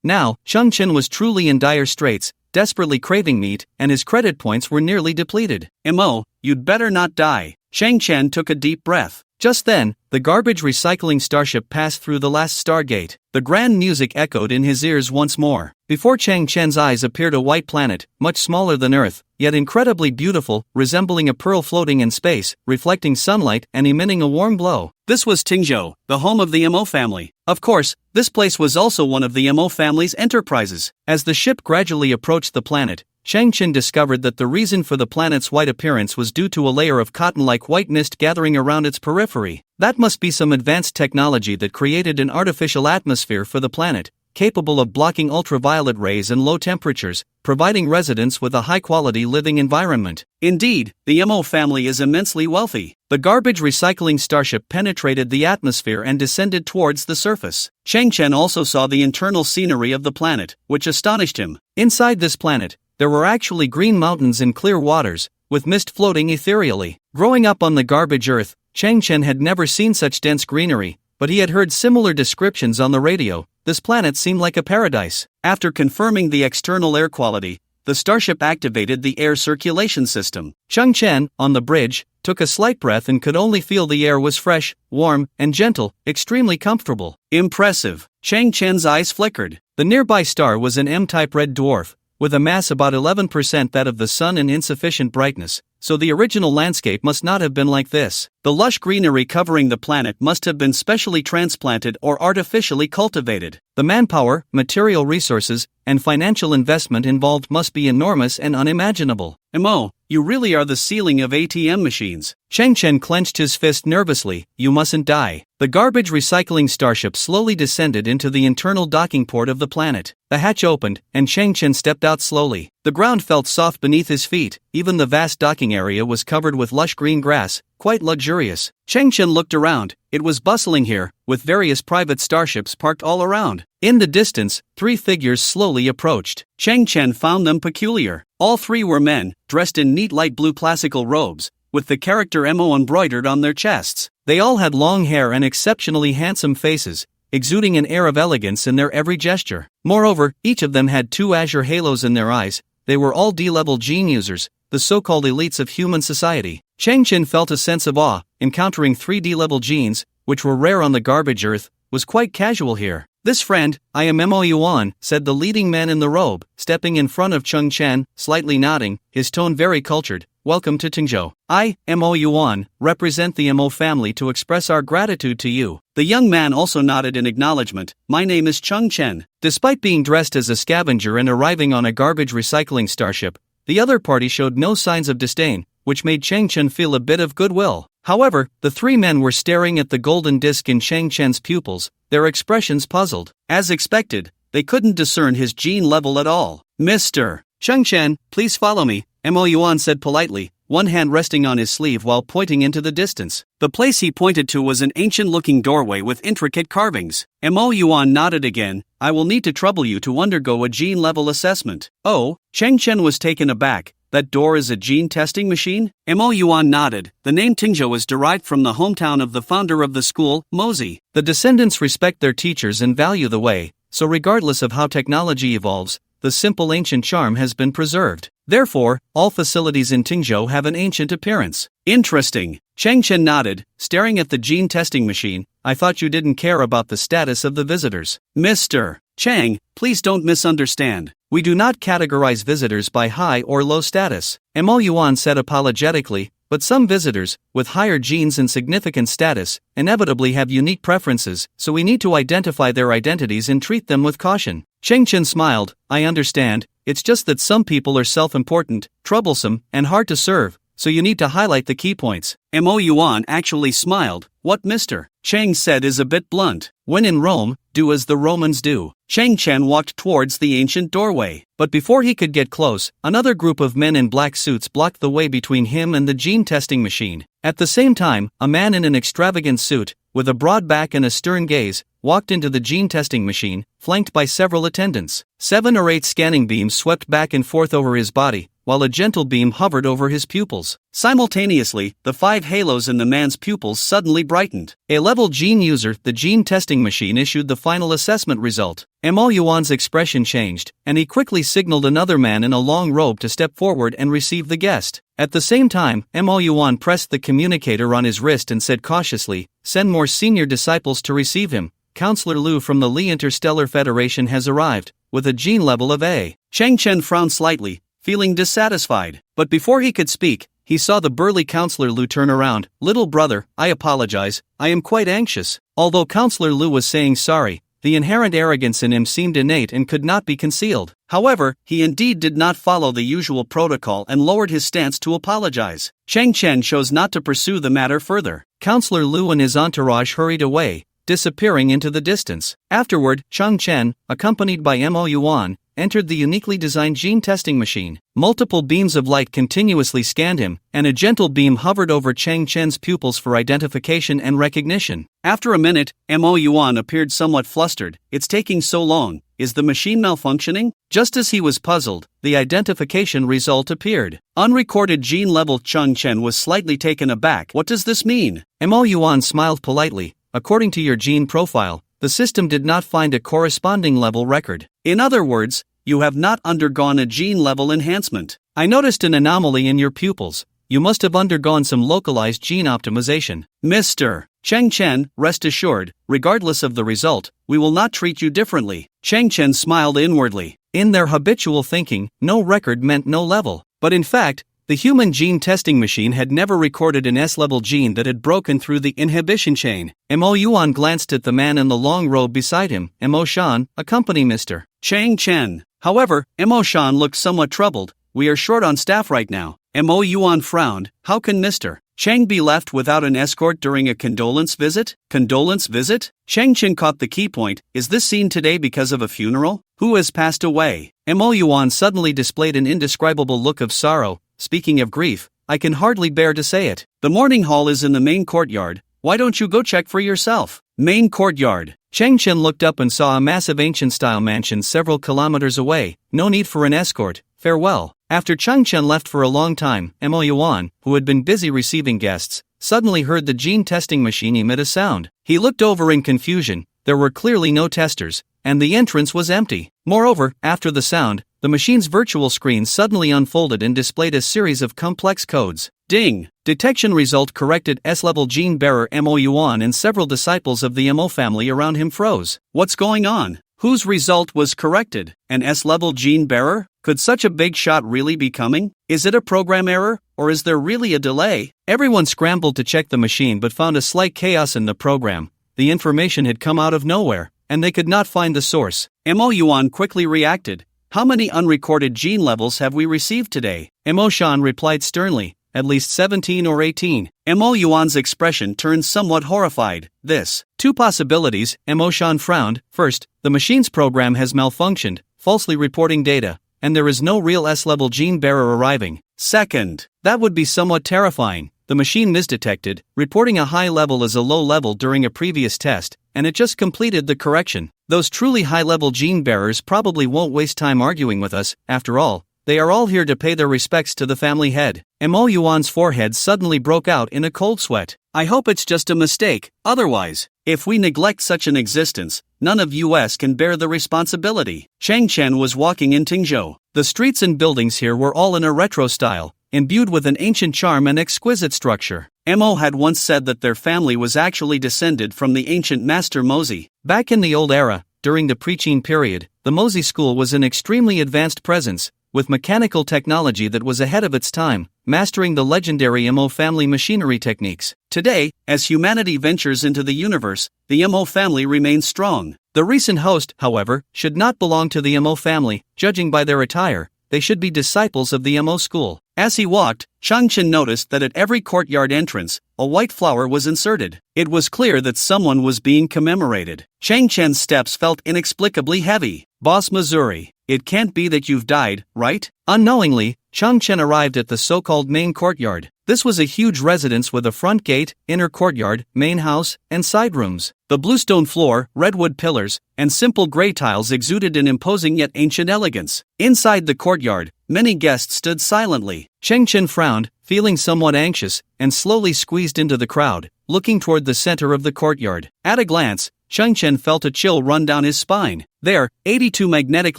Now, Chang Chen was truly in dire straits, desperately craving meat, and his credit points were nearly depleted. MO, you'd better not die. Chang Chen took a deep breath. Just then, the garbage recycling starship passed through the last stargate. The grand music echoed in his ears once more. Before Chang Chen's eyes appeared a white planet, much smaller than Earth, yet incredibly beautiful, resembling a pearl floating in space, reflecting sunlight and emitting a warm glow. This was Tingzhou, the home of the MO family. Of course, this place was also one of the MO family's enterprises. As the ship gradually approached the planet, Chang Chen discovered that the reason for the planet's white appearance was due to a layer of cotton-like white mist gathering around its periphery. That must be some advanced technology that created an artificial atmosphere for the planet, capable of blocking ultraviolet rays and low temperatures, providing residents with a high-quality living environment. Indeed, the MO family is immensely wealthy. The garbage recycling starship penetrated the atmosphere and descended towards the surface. Chang Chen also saw the internal scenery of the planet, which astonished him. Inside this planet, there were actually green mountains and clear waters, with mist floating ethereally. Growing up on the garbage earth, Chang Chen had never seen such dense greenery, but he had heard similar descriptions on the radio. This planet seemed like a paradise. After confirming the external air quality, the starship activated the air circulation system. Chang Chen, on the bridge, took a slight breath and could only feel the air was fresh, warm, and gentle, extremely comfortable. Impressive. Chang Chen's eyes flickered. The nearby star was an M-type red dwarf, with a mass about 11% that of the sun and insufficient brightness, so the original landscape must not have been like this. The lush greenery covering the planet must have been specially transplanted or artificially cultivated. The manpower, material resources, and financial investment involved must be enormous and unimaginable. MO, you really are the ceiling of ATM machines. Chang Chen clenched his fist nervously. You mustn't die. The garbage recycling starship slowly descended into the internal docking port of the planet. The hatch opened, and Chang Chen stepped out slowly. The ground felt soft beneath his feet. Even the vast docking area was covered with lush green grass, quite luxurious. Chang Chen looked around. It was bustling here, with various private starships parked all around. In the distance, 3 figures slowly approached. Chang Chen found them peculiar. All 3 were men, dressed in neat light blue classical robes, with the character MO embroidered on their chests. They all had long hair and exceptionally handsome faces, exuding an air of elegance in their every gesture. Moreover, each of them had 2 azure halos in their eyes. They were all D-level gene users, the so-called elites of human society. Chang Chen felt a sense of awe. Encountering 3 D-level genes, which were rare on the garbage earth, was quite casual here. This friend, I am Mo Yuan, said the leading man in the robe, stepping in front of Chang Chen, slightly nodding, his tone very cultured. Welcome to Tingzhou. I, Mo Yuan, represent the Mo family to express our gratitude to you. The young man also nodded in acknowledgement. My name is Chang Chen. Despite being dressed as a scavenger and arriving on a garbage recycling starship, the other party showed no signs of disdain, which made Chang Chen feel a bit of goodwill. However, the 3 men were staring at the golden disc in Chang Chen's pupils, their expressions puzzled. As expected, they couldn't discern his gene level at all. Mr. Chang Chen, please follow me, Mo Yuan said politely, one hand resting on his sleeve while pointing into the distance. The place he pointed to was an ancient-looking doorway with intricate carvings. Mo Yuan nodded again. I will need to trouble you to undergo a gene-level assessment. Oh, Cheng Chen was taken aback. That door is a gene testing machine? Mo Yuan nodded. The name Tingzhou is derived from the hometown of the founder of the school, Mozi. The descendants respect their teachers and value the way, so regardless of how technology evolves, the simple ancient charm has been preserved. Therefore, all facilities in Tingzhou have an ancient appearance. Interesting. Cheng Chen nodded, staring at the gene testing machine. I thought you didn't care about the status of the visitors. Mr. Chang, please don't misunderstand. We do not categorize visitors by high or low status. Mo Yuan said apologetically, but some visitors, with higher genes and significant status, inevitably have unique preferences, so we need to identify their identities and treat them with caution. Cheng Chen smiled. I understand, it's just that some people are self-important, troublesome, and hard to serve, so you need to highlight the key points. Mo Yuan actually smiled. What Mr. Cheng said is a bit blunt. When in Rome, do as the Romans do. Cheng Chen walked towards the ancient doorway. But before he could get close, another group of men in black suits blocked the way between him and the gene testing machine. At the same time, a man in an extravagant suit, with a broad back and a stern gaze, walked into the gene testing machine, flanked by several attendants. 7 or 8 scanning beams swept back and forth over his body, while a gentle beam hovered over his pupils. Simultaneously, the 5 halos in the man's pupils suddenly brightened. A level gene user, the gene testing machine issued the final assessment result. Mo Yuan's expression changed, and he quickly signaled another man in a long robe to step forward and receive the guest. At the same time, Mo Yuan pressed the communicator on his wrist and said cautiously, "Send more senior disciples to receive him. Counselor Liu from the Li Interstellar Federation has arrived, with a gene level of A." Cheng Chen frowned slightly, feeling dissatisfied. But before he could speak, he saw the burly Counselor Liu turn around. "Little brother, I apologize, I am quite anxious." Although Counselor Liu was saying sorry, the inherent arrogance in him seemed innate and could not be concealed. However, he indeed did not follow the usual protocol and lowered his stance to apologize. Cheng Chen chose not to pursue the matter further. Counselor Liu and his entourage hurried away, disappearing into the distance. Afterward, Cheng Chen, accompanied by Mo Yuan, entered the uniquely designed gene testing machine. Multiple beams of light continuously scanned him, and a gentle beam hovered over Cheng Chen's pupils for identification and recognition. After a minute, Mo Yuan appeared somewhat flustered. It's taking so long. Is the machine malfunctioning? Just as he was puzzled, the identification result appeared. Unrecorded gene level. Cheng Chen was slightly taken aback. What does this mean? Mo Yuan smiled politely. According to your gene profile, the system did not find a corresponding level record. In other words, you have not undergone a gene-level enhancement. I noticed an anomaly in your pupils. You must have undergone some localized gene optimization. Mr. Cheng Chen, rest assured, regardless of the result, we will not treat you differently. Cheng Chen smiled inwardly. In their habitual thinking, no record meant no level. But in fact, the human gene testing machine had never recorded an S-level gene that had broken through the inhibition chain. Mo Yuan glanced at the man in the long robe beside him. Mo Shan, accompany Mr. Cheng Chen. However, Mo Shan looked somewhat troubled. We are short on staff right now. Mo Yuan frowned. How can Mr. Cheng be left without an escort during a condolence visit? Condolence visit? Cheng Chen caught the key point. Is this scene today because of a funeral? Who has passed away? Mo Yuan suddenly displayed an indescribable look of sorrow. Speaking of grief, I can hardly bear to say it. The mourning hall is in the main courtyard. Why don't you go check for yourself? Main courtyard. Cheng Chen looked up and saw a massive ancient-style mansion several kilometers away. No need for an escort. Farewell. After Cheng Chen left for a long time, Mo Yuan, who had been busy receiving guests, suddenly heard the gene testing machine emit a sound. He looked over in confusion. There were clearly no testers, and the entrance was empty. Moreover, after the sound, the machine's virtual screen suddenly unfolded and displayed a series of complex codes. Ding! Detection result corrected. S-level gene bearer Mo Yuan and several disciples of the Mo family around him froze. What's going on? Whose result was corrected? An S-level gene bearer? Could such a big shot really be coming? Is it a program error, or is there really a delay? Everyone scrambled to check the machine but found a slight chaos in the program. The information had come out of nowhere, and they could not find the source. Mo Yuan quickly reacted. How many unrecorded gene levels have we received today? Mo Shan replied sternly. At least 17 or 18. Mo Yuan's expression turned somewhat horrified. This. 2 possibilities. Mo Shan frowned. First, the machine's program has malfunctioned, falsely reporting data. and there is no real S-level gene bearer arriving. Second, that would be somewhat terrifying. The machine misdetected, reporting a high level as a low level during a previous test, and it just completed the correction. Those truly high-level gene bearers probably won't waste time arguing with us. After all, they are all here to pay their respects to the family head. Mo Yuan's forehead suddenly broke out in a cold sweat. I hope it's just a mistake. Otherwise, if we neglect such an existence, none of us can bear the responsibility. Chang Chen was walking in Tingzhou. The streets and buildings here were all in a retro style, imbued with an ancient charm and exquisite structure. Mo had once said that their family was actually descended from the ancient master Mozi. Back in the old era, during the pre-Qin period, the Mozi school was an extremely advanced presence, with mechanical technology that was ahead of its time, mastering the legendary Mo family machinery techniques. Today, as humanity ventures into the universe, the Mo family remains strong. The recent host, however, should not belong to the Mo family. Judging by their attire, they should be disciples of the Mo school. As he walked, Changchen noticed that at every courtyard entrance, a white flower was inserted. It was clear that someone was being commemorated. Changchen's steps felt inexplicably heavy. Boss Missouri, it can't be that you've died, right? Unknowingly, Changchen arrived at the so-called main courtyard. This was a huge residence with a front gate, inner courtyard, main house, and side rooms. The bluestone floor, redwood pillars, and simple gray tiles exuded an imposing yet ancient elegance. Inside the courtyard, many guests stood silently. Changchen frowned, feeling somewhat anxious, and slowly squeezed into the crowd, looking toward the center of the courtyard. At a glance, Changchen felt a chill run down his spine. There, 82 magnetic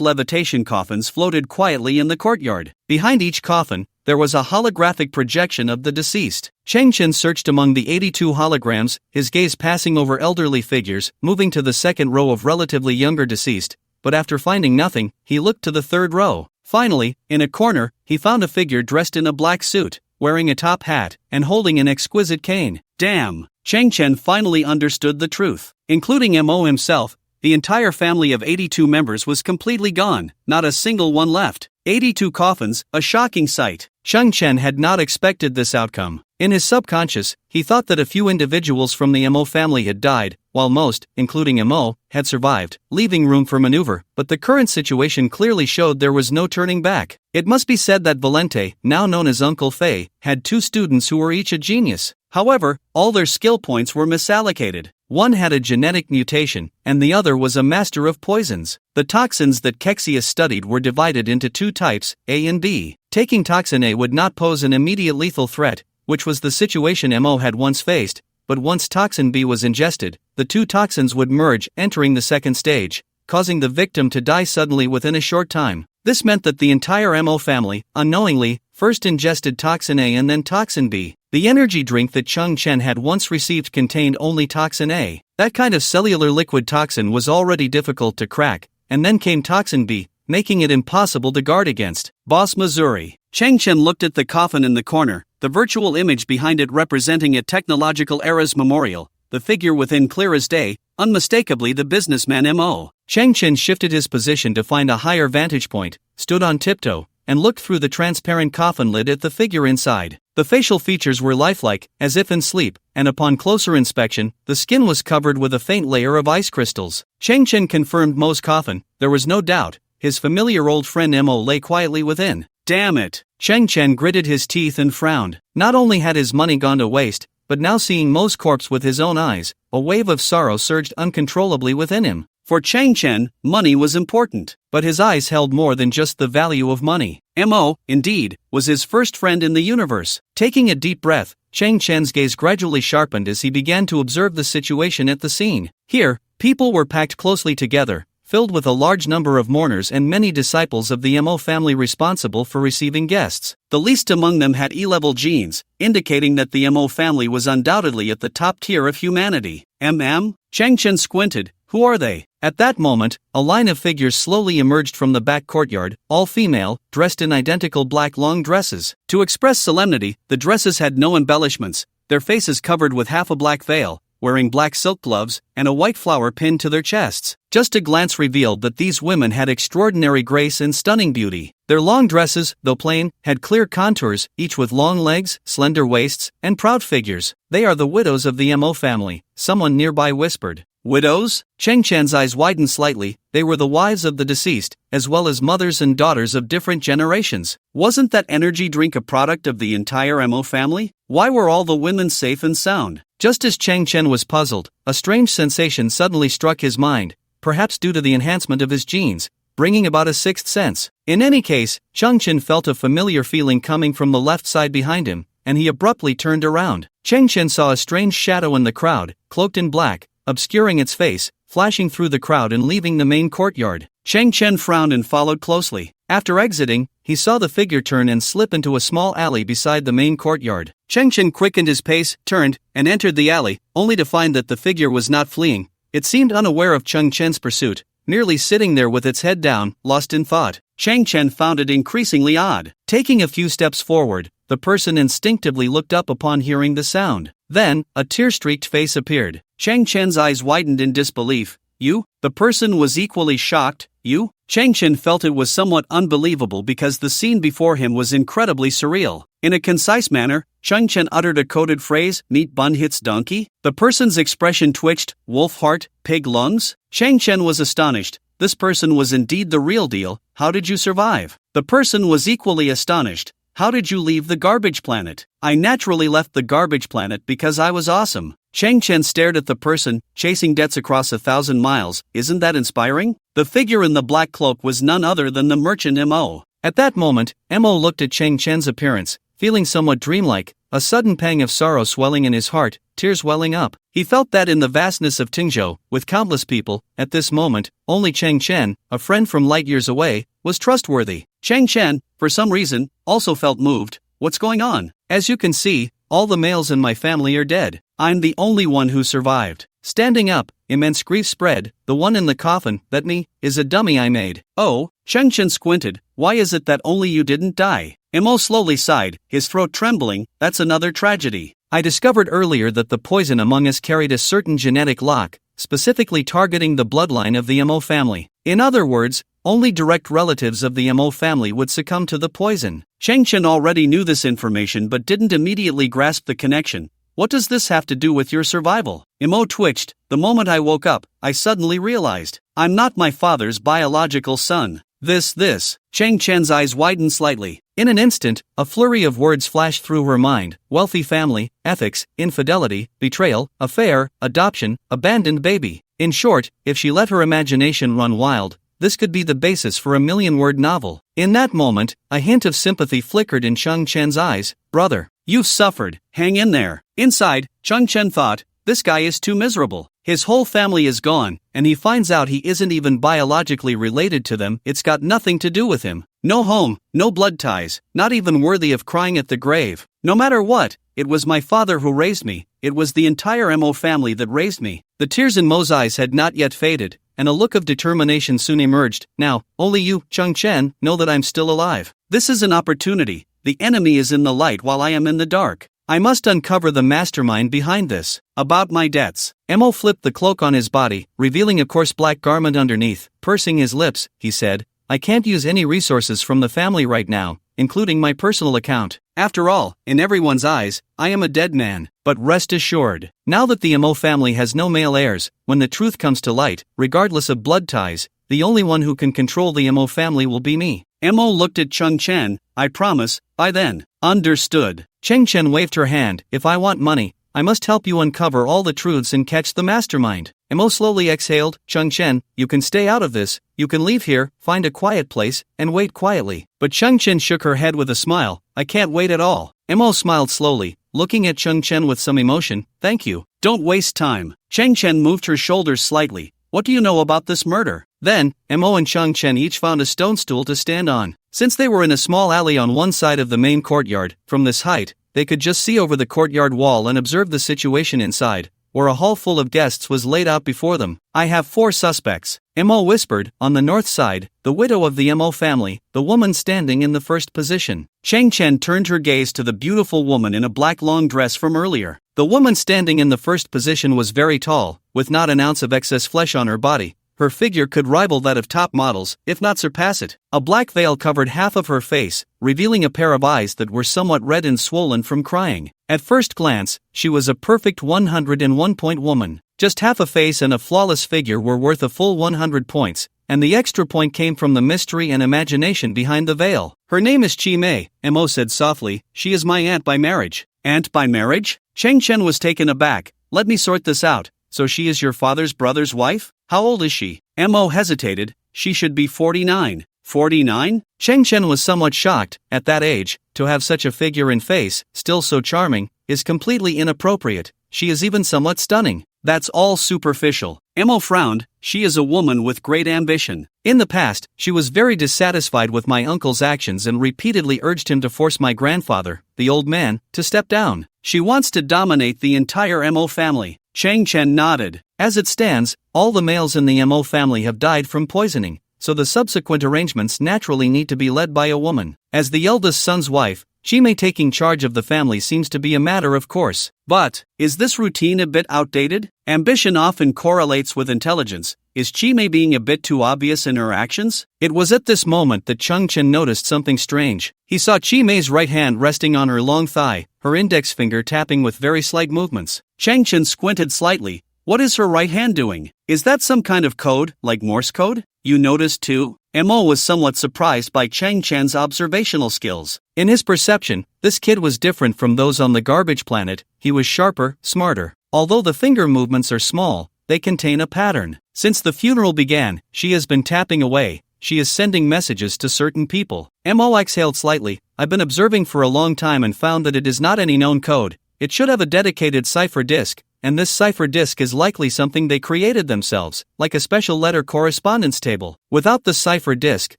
levitation coffins floated quietly in the courtyard. Behind each coffin, there was a holographic projection of the deceased. Changchen searched among the 82 holograms, his gaze passing over elderly figures, moving to the second row of relatively younger deceased, but after finding nothing, he looked to the third row. Finally, in a corner, he found a figure dressed in a black suit, wearing a top hat, and holding an exquisite cane. Damn! Changchen finally understood the truth. Including Mo himself, the entire family of 82 members was completely gone, not a single one left. 82 coffins, a shocking sight. Changchen had not expected this outcome. In his subconscious, he thought that a few individuals from the Mo family had died, while most, including Mo, had survived, leaving room for maneuver, but the current situation clearly showed there was no turning back. It must be said that Valente, now known as Uncle Fei, had 2 students who were each a genius. However, all their skill points were misallocated. One had a genetic mutation, and the other was a master of poisons. The toxins that Kexius studied were divided into 2 types, A and B. Taking toxin A would not pose an immediate lethal threat, which was the situation Mo had once faced, but once toxin B was ingested, the 2 toxins would merge, entering the second stage, causing the victim to die suddenly within a short time. This meant that the entire Mo family, unknowingly, first ingested toxin A and then toxin B. The energy drink that Changchen had once received contained only toxin A. That kind of cellular liquid toxin was already difficult to crack, and then came toxin B, making it impossible to guard against. Boss Missouri. Changchen looked at the coffin in the corner, the virtual image behind it representing a technological era's memorial, the figure within clear as day, unmistakably the businessman Mo. Changchen shifted his position to find a higher vantage point, stood on tiptoe, and looked through the transparent coffin lid at the figure inside. The facial features were lifelike, as if in sleep, and upon closer inspection, the skin was covered with a faint layer of ice crystals. Changchen confirmed Mo's coffin. There was no doubt, his familiar old friend Mo lay quietly within. Damn it! Changchen gritted his teeth and frowned. Not only had his money gone to waste, but now seeing Mo's corpse with his own eyes, a wave of sorrow surged uncontrollably within him. For Changchen, money was important, but his eyes held more than just the value of money. Mo, indeed, was his first friend in the universe. Taking a deep breath, Changchen's gaze gradually sharpened as he began to observe the situation at the scene. Here, people were packed closely together, filled with a large number of mourners and many disciples of the Mo family responsible for receiving guests. The least among them had E-level genes, indicating that the Mo family was undoubtedly at the top tier of humanity. Changchen squinted. Who are they? At that moment, a line of figures slowly emerged from the back courtyard, all female, dressed in identical black long dresses. To express solemnity, the dresses had no embellishments, their faces covered with half a black veil, wearing black silk gloves, and a white flower pinned to their chests. Just a glance revealed that these women had extraordinary grace and stunning beauty. Their long dresses, though plain, had clear contours, each with long legs, slender waists, and proud figures. They are the widows of the Mo family, someone nearby whispered. Widows? Cheng Chen's eyes widened slightly. They were the wives of the deceased, as well as mothers and daughters of different generations. Wasn't that energy drink a product of the entire Mo family? Why were all the women safe and sound? Just as Cheng Chen was puzzled, a strange sensation suddenly struck his mind, perhaps due to the enhancement of his genes, bringing about a sixth sense. In any case, Cheng Chen felt a familiar feeling coming from the left side behind him, and he abruptly turned around. Cheng Chen saw a strange shadow in the crowd, cloaked in black, obscuring its face, flashing through the crowd and leaving the main courtyard. Cheng Chen frowned and followed closely. After exiting, he saw the figure turn and slip into a small alley beside the main courtyard. Cheng Chen quickened his pace, turned, and entered the alley, only to find that the figure was not fleeing. It seemed unaware of Cheng Chen's pursuit, merely sitting there with its head down, lost in thought. Cheng Chen found it increasingly odd. Taking a few steps forward, the person instinctively looked up upon hearing the sound. Then, a tear-streaked face appeared. Cheng Chen's eyes widened in disbelief. You? The person was equally shocked. You? Cheng Chen felt it was somewhat unbelievable because the scene before him was incredibly surreal. In a concise manner, Cheng Chen uttered a coded phrase, "Meat bun hits donkey." The person's expression twitched, wolf heart, pig lungs. Cheng Chen was astonished. This person was indeed the real deal. How did you survive? The person was equally astonished. How did you leave the garbage planet? I naturally left the garbage planet because I was awesome. Cheng Chen stared at the person, chasing debts across 1,000 miles. Isn't that inspiring? The figure in the black cloak was none other than the merchant Mo. At that moment, Mo looked at Cheng Chen's appearance, feeling somewhat dreamlike, a sudden pang of sorrow swelling in his heart, tears welling up. He felt that in the vastness of Tingzhou, with countless people, at this moment, only Cheng Chen, a friend from light years away, was trustworthy. Cheng Chen, for some reason, also felt moved. What's going on? As you can see, all the males in my family are dead. I'm the only one who survived. Standing up, immense grief spread. The one in the coffin, that me, is a dummy I made. Oh, Cheng Chen squinted. Why is it that only you didn't die? Mo slowly sighed, his throat trembling. That's another tragedy. I discovered earlier that the poison among us carried a certain genetic lock, specifically targeting the bloodline of the Mo family. In other words, only direct relatives of the Mo family would succumb to the poison. Cheng Chen already knew this information but didn't immediately grasp the connection. What does this have to do with your survival? Mo twitched. The moment I woke up, I suddenly realized, I'm not my father's biological son. This. Cheng Chen's eyes widened slightly. In an instant, a flurry of words flashed through her mind. Wealthy family, ethics, infidelity, betrayal, affair, adoption, abandoned baby. In short, if she let her imagination run wild, this could be the basis for a million-word novel. In that moment, a hint of sympathy flickered in Cheng Chen's eyes. Brother, you've suffered. Hang in there. Inside, Cheng Chen thought, this guy is too miserable. His whole family is gone, and he finds out he isn't even biologically related to them. It's got nothing to do with him. No home, no blood ties, not even worthy of crying at the grave. No matter what, it was my father who raised me. It was the entire Mo family that raised me. The tears in Mo's eyes had not yet faded, and a look of determination soon emerged. Now, only you, Cheng Chen, know that I'm still alive. This is an opportunity. The enemy is in the light while I am in the dark. I must uncover the mastermind behind this. About my debts. Mo flipped the cloak on his body, revealing a coarse black garment underneath. Pursing his lips, he said, I can't use any resources from the family right now, including my personal account. After all, in everyone's eyes, I am a dead man. But rest assured, now that the Mo family has no male heirs, when the truth comes to light, regardless of blood ties, the only one who can control the Mo family will be me. Mo looked at Cheng Chen. I promise, by then. Understood. Cheng Chen waved her hand. If I want money, I must help you uncover all the truths and catch the mastermind. Mo slowly exhaled. Cheng Chen, you can stay out of this. You can leave here, find a quiet place, and wait quietly. But Cheng Chen shook her head with a smile. I can't wait at all. Mo smiled slowly, looking at Cheng Chen with some emotion. Thank you. Don't waste time. Cheng Chen moved her shoulders slightly. What do you know about this murder? Then, Mo and Cheng Chen each found a stone stool to stand on. Since they were in a small alley on one side of the main courtyard, from this height, they could just see over the courtyard wall and observe the situation inside, where a hall full of guests was laid out before them. I have 4 suspects. Mo whispered. On the north side, the widow of the Mo family, the woman standing in the first position. Cheng Chen turned her gaze to the beautiful woman in a black long dress from earlier. The woman standing in the first position was very tall, with not an ounce of excess flesh on her body. Her figure could rival that of top models, if not surpass it. A black veil covered half of her face, revealing a pair of eyes that were somewhat red and swollen from crying. At first glance, she was a perfect 101-point woman. Just half a face and a flawless figure were worth a full 100 points, and the extra point came from the mystery and imagination behind the veil. Her name is Chi Mei, Mo said softly. She is my aunt by marriage. Aunt by marriage? Cheng Chen was taken aback. Let me sort this out. So she is your father's brother's wife? How old is she? Mo hesitated. She should be 49. 49? Cheng Chen was somewhat shocked. At that age, to have such a figure and face, still so charming, is completely inappropriate. She is even somewhat stunning. That's all superficial. Mo frowned. She is a woman with great ambition. In the past, she was very dissatisfied with my uncle's actions and repeatedly urged him to force my grandfather, the old man, to step down. She wants to dominate the entire Mo family. Cheng Chen nodded. As it stands, all the males in the Mo family have died from poisoning, so the subsequent arrangements naturally need to be led by a woman. As the eldest son's wife, Chi Mei taking charge of the family seems to be a matter of course. But, is this routine a bit outdated? Ambition often correlates with intelligence. Is Chi Mei being a bit too obvious in her actions? It was at this moment that Cheng Chen noticed something strange. He saw Chi Mei's right hand resting on her long thigh, her index finger tapping with very slight movements. Cheng Chen squinted slightly. What is her right hand doing? Is that some kind of code, like Morse code? You noticed too? Mo was somewhat surprised by Cheng Chen's observational skills. In his perception, this kid was different from those on the garbage planet. He was sharper, smarter. Although the finger movements are small, they contain a pattern. Since the funeral began, she has been tapping away. She is sending messages to certain people. Mo exhaled slightly. I've been observing for a long time and found that it is not any known code. It should have a dedicated cipher disk, and this cipher disk is likely something they created themselves, like a special letter correspondence table. Without the cipher disk,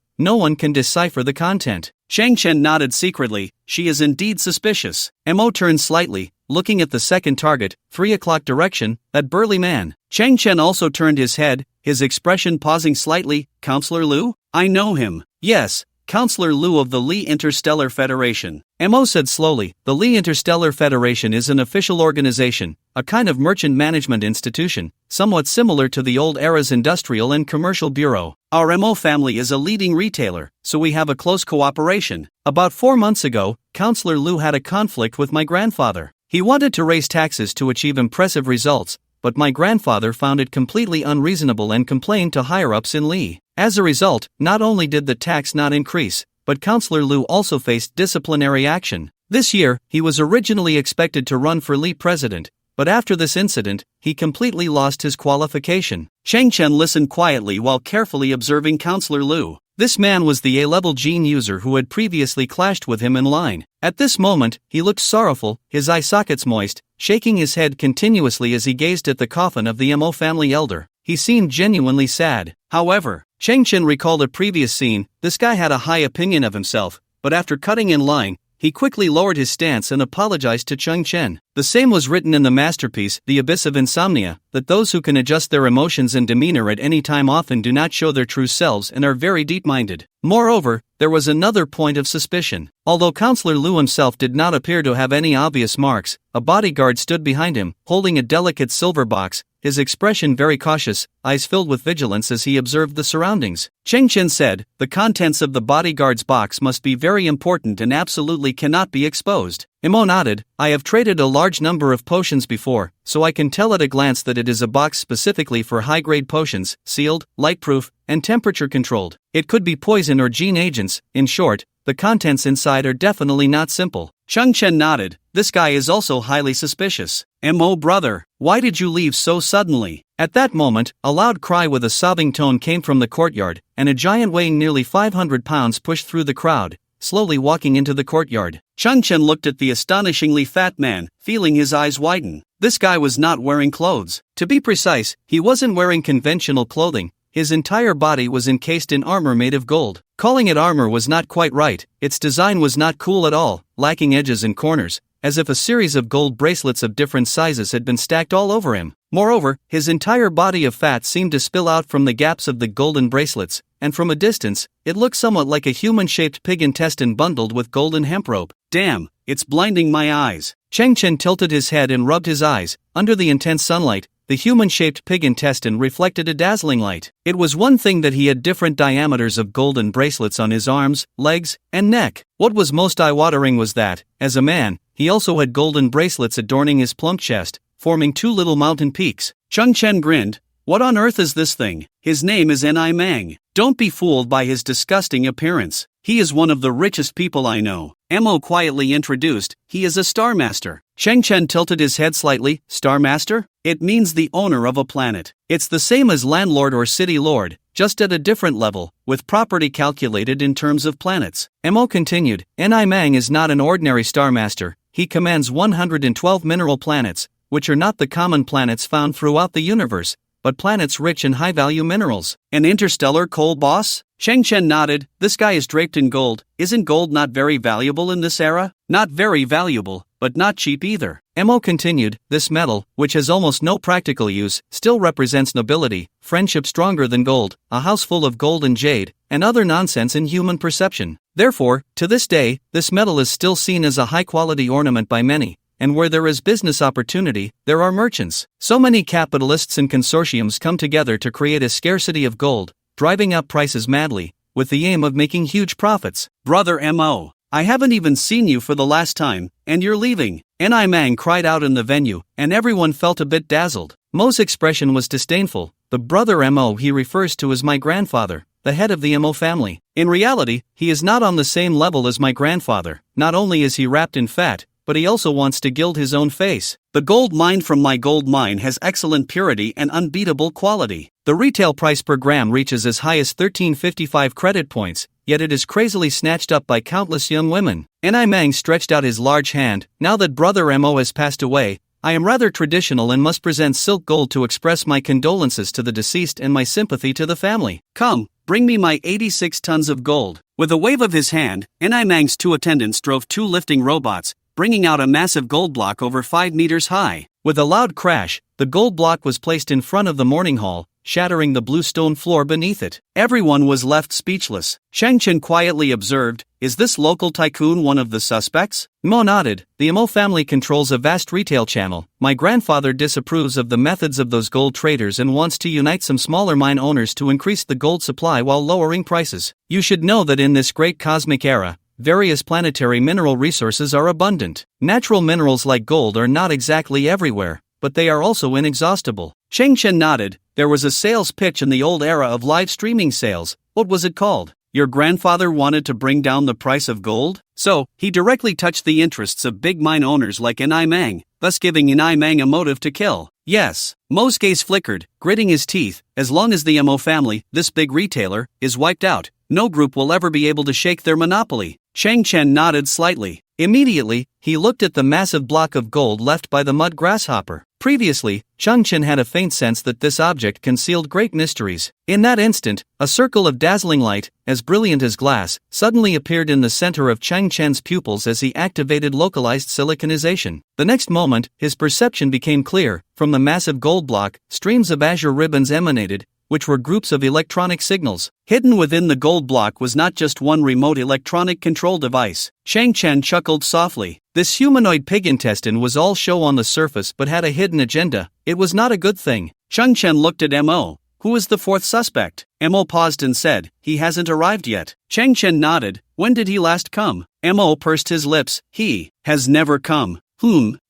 no one can decipher the content. Cheng Chen nodded secretly. She is indeed suspicious. Mo turned slightly, looking at the second target, 3 o'clock direction, that burly man. Cheng Chen also turned his head, his expression pausing slightly. Counselor Liu? I know him. Yes. Counselor Liu of the Li Interstellar Federation. Mo said slowly. The Li Interstellar Federation is an official organization, a kind of merchant management institution, somewhat similar to the old era's industrial and commercial bureau. Our Mo family is a leading retailer, so we have a close cooperation. About 4 months ago, Counselor Liu had a conflict with my grandfather. He wanted to raise taxes to achieve impressive results, but my grandfather found it completely unreasonable and complained to higher-ups in Li. As a result, not only did the tax not increase, but Counselor Liu also faced disciplinary action. This year, he was originally expected to run for Li president, but after this incident, he completely lost his qualification. Cheng Chen listened quietly while carefully observing Counselor Liu. This man was the A-level gene user who had previously clashed with him in line. At this moment, he looked sorrowful, his eye sockets moist, shaking his head continuously as he gazed at the coffin of the Mo family elder. He seemed genuinely sad. However, Cheng Chen recalled a previous scene. This guy had a high opinion of himself, but after cutting in line, he quickly lowered his stance and apologized to Cheng Chen. The same was written in the masterpiece, The Abyss of Insomnia, that those who can adjust their emotions and demeanor at any time often do not show their true selves and are very deep-minded. Moreover, there was another point of suspicion. Although Counselor Liu himself did not appear to have any obvious marks, a bodyguard stood behind him, holding a delicate silver box, his expression very cautious, eyes filled with vigilance as he observed the surroundings. Cheng Chen said, the contents of the bodyguard's box must be very important and absolutely cannot be exposed. Mo nodded. I have traded a large number of potions before, so I can tell at a glance that it is a box specifically for high-grade potions, sealed, light-proof, and temperature-controlled. It could be poison or gene agents. In short, the contents inside are definitely not simple. Cheng Chen nodded. This guy is also highly suspicious. Mo brother, why did you leave so suddenly? At that moment, a loud cry with a sobbing tone came from the courtyard, and a giant weighing nearly 500 pounds pushed through the crowd, slowly walking into the courtyard. Cheng Chen looked at the astonishingly fat man, feeling his eyes widen. This guy was not wearing clothes. To be precise, he wasn't wearing conventional clothing. His entire body was encased in armor made of gold. Calling it armor was not quite right. Its design was not cool at all, lacking edges and corners, as if a series of gold bracelets of different sizes had been stacked all over him. Moreover, his entire body of fat seemed to spill out from the gaps of the golden bracelets, and from a distance, it looked somewhat like a human-shaped pig intestine bundled with golden hemp rope. Damn, it's blinding my eyes. Cheng Chen tilted his head and rubbed his eyes. Under the intense sunlight, the human-shaped pig intestine reflected a dazzling light. It was one thing that he had different diameters of golden bracelets on his arms, legs, and neck. What was most eye-watering was that, as a man, he also had golden bracelets adorning his plump chest, forming 2 little mountain peaks. Chung Chen grinned. What on earth is this thing? His name is Ni Mang. Don't be fooled by his disgusting appearance. He is one of the richest people I know. Mo quietly introduced. He is a Star Master. Cheng Chen tilted his head slightly. Star Master? It means the owner of a planet. It's the same as landlord or city lord, just at a different level, with property calculated in terms of planets. Mo continued. Ni Mang is not an ordinary Star Master. He commands 112 mineral planets, which are not the common planets found throughout the universe, but planets rich in high-value minerals. An interstellar coal boss? Cheng Chen nodded. This guy is draped in gold. Isn't gold not very valuable in this era? Not very valuable, but not cheap either. Mo continued. This metal, which has almost no practical use, still represents nobility, friendship stronger than gold, a house full of gold and jade, and other nonsense in human perception. Therefore, to this day, this metal is still seen as a high-quality ornament by many. And where there is business opportunity, there are merchants. So many capitalists and consortiums come together to create a scarcity of gold, driving up prices madly, with the aim of making huge profits. Brother Mo, I haven't even seen you for the last time, and you're leaving. Ni Mang cried out in the venue, and everyone felt a bit dazzled. Mo's expression was disdainful. The brother Mo he refers to as my grandfather, the head of the Mo family. In reality, he is not on the same level as my grandfather. Not only is he wrapped in fat, but he also wants to gild his own face. The gold mined from my gold mine has excellent purity and unbeatable quality. The retail price per gram reaches as high as 1355 credit points, yet it is crazily snatched up by countless young women. Ni Mang stretched out his large hand. Now that brother Mo has passed away, I am rather traditional and must present silk gold to express my condolences to the deceased and my sympathy to the family. Come, bring me my 86 tons of gold. With a wave of his hand, Ni Mang's two attendants drove two lifting robots, bringing out a massive gold block over 5 meters high. With a loud crash, the gold block was placed in front of the morning hall, shattering the blue stone floor beneath it. Everyone was left speechless. Cheng Chen quietly observed, is this local tycoon one of the suspects? Mo nodded. The Mo family controls a vast retail channel. My grandfather disapproves of the methods of those gold traders and wants to unite some smaller mine owners to increase the gold supply while lowering prices. You should know that in this great cosmic era, various planetary mineral resources are abundant. Natural minerals like gold are not exactly everywhere, but they are also inexhaustible. Cheng Chen nodded. There was a sales pitch in the old era of live streaming sales. What was it called? Your grandfather wanted to bring down the price of gold? So, he directly touched the interests of big mine owners like Ni Mang, thus giving Ni Mang a motive to kill. Yes. Mo's gaze flickered, gritting his teeth. As long as the Mo family, this big retailer, is wiped out, no group will ever be able to shake their monopoly. Cheng Chen nodded slightly. Immediately, he looked at the massive block of gold left by the mud grasshopper. Previously, Cheng Chen had a faint sense that this object concealed great mysteries. In that instant, a circle of dazzling light, as brilliant as glass, suddenly appeared in the center of Cheng Chen's pupils as he activated localized siliconization. The next moment, his perception became clear. From the massive gold block, streams of azure ribbons emanated, which were groups of electronic signals. Hidden within the gold block was not just one remote electronic control device. Cheng Chen chuckled softly. This humanoid pig intestine was all show on the surface but had a hidden agenda. It was not a good thing. Cheng Chen looked at Mo. Who is the fourth suspect? Mo paused and said, he hasn't arrived yet. Cheng Chen nodded. When did he last come? Mo pursed his lips. He has never come.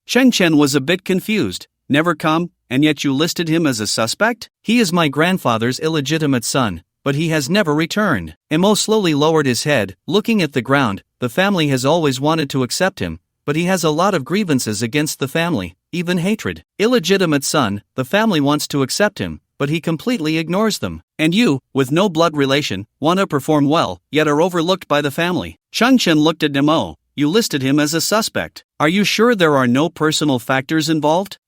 Cheng Chen was a bit confused. Never come? And yet you listed him as a suspect? He is my grandfather's illegitimate son, but he has never returned. Mo slowly lowered his head, looking at the ground. The family has always wanted to accept him, but he has a lot of grievances against the family, even hatred. Illegitimate son, the family wants to accept him, but he completely ignores them. And you, with no blood relation, want to perform well, yet are overlooked by the family. Cheng Chen looked at Mo. You listed him as a suspect. Are you sure there are no personal factors involved?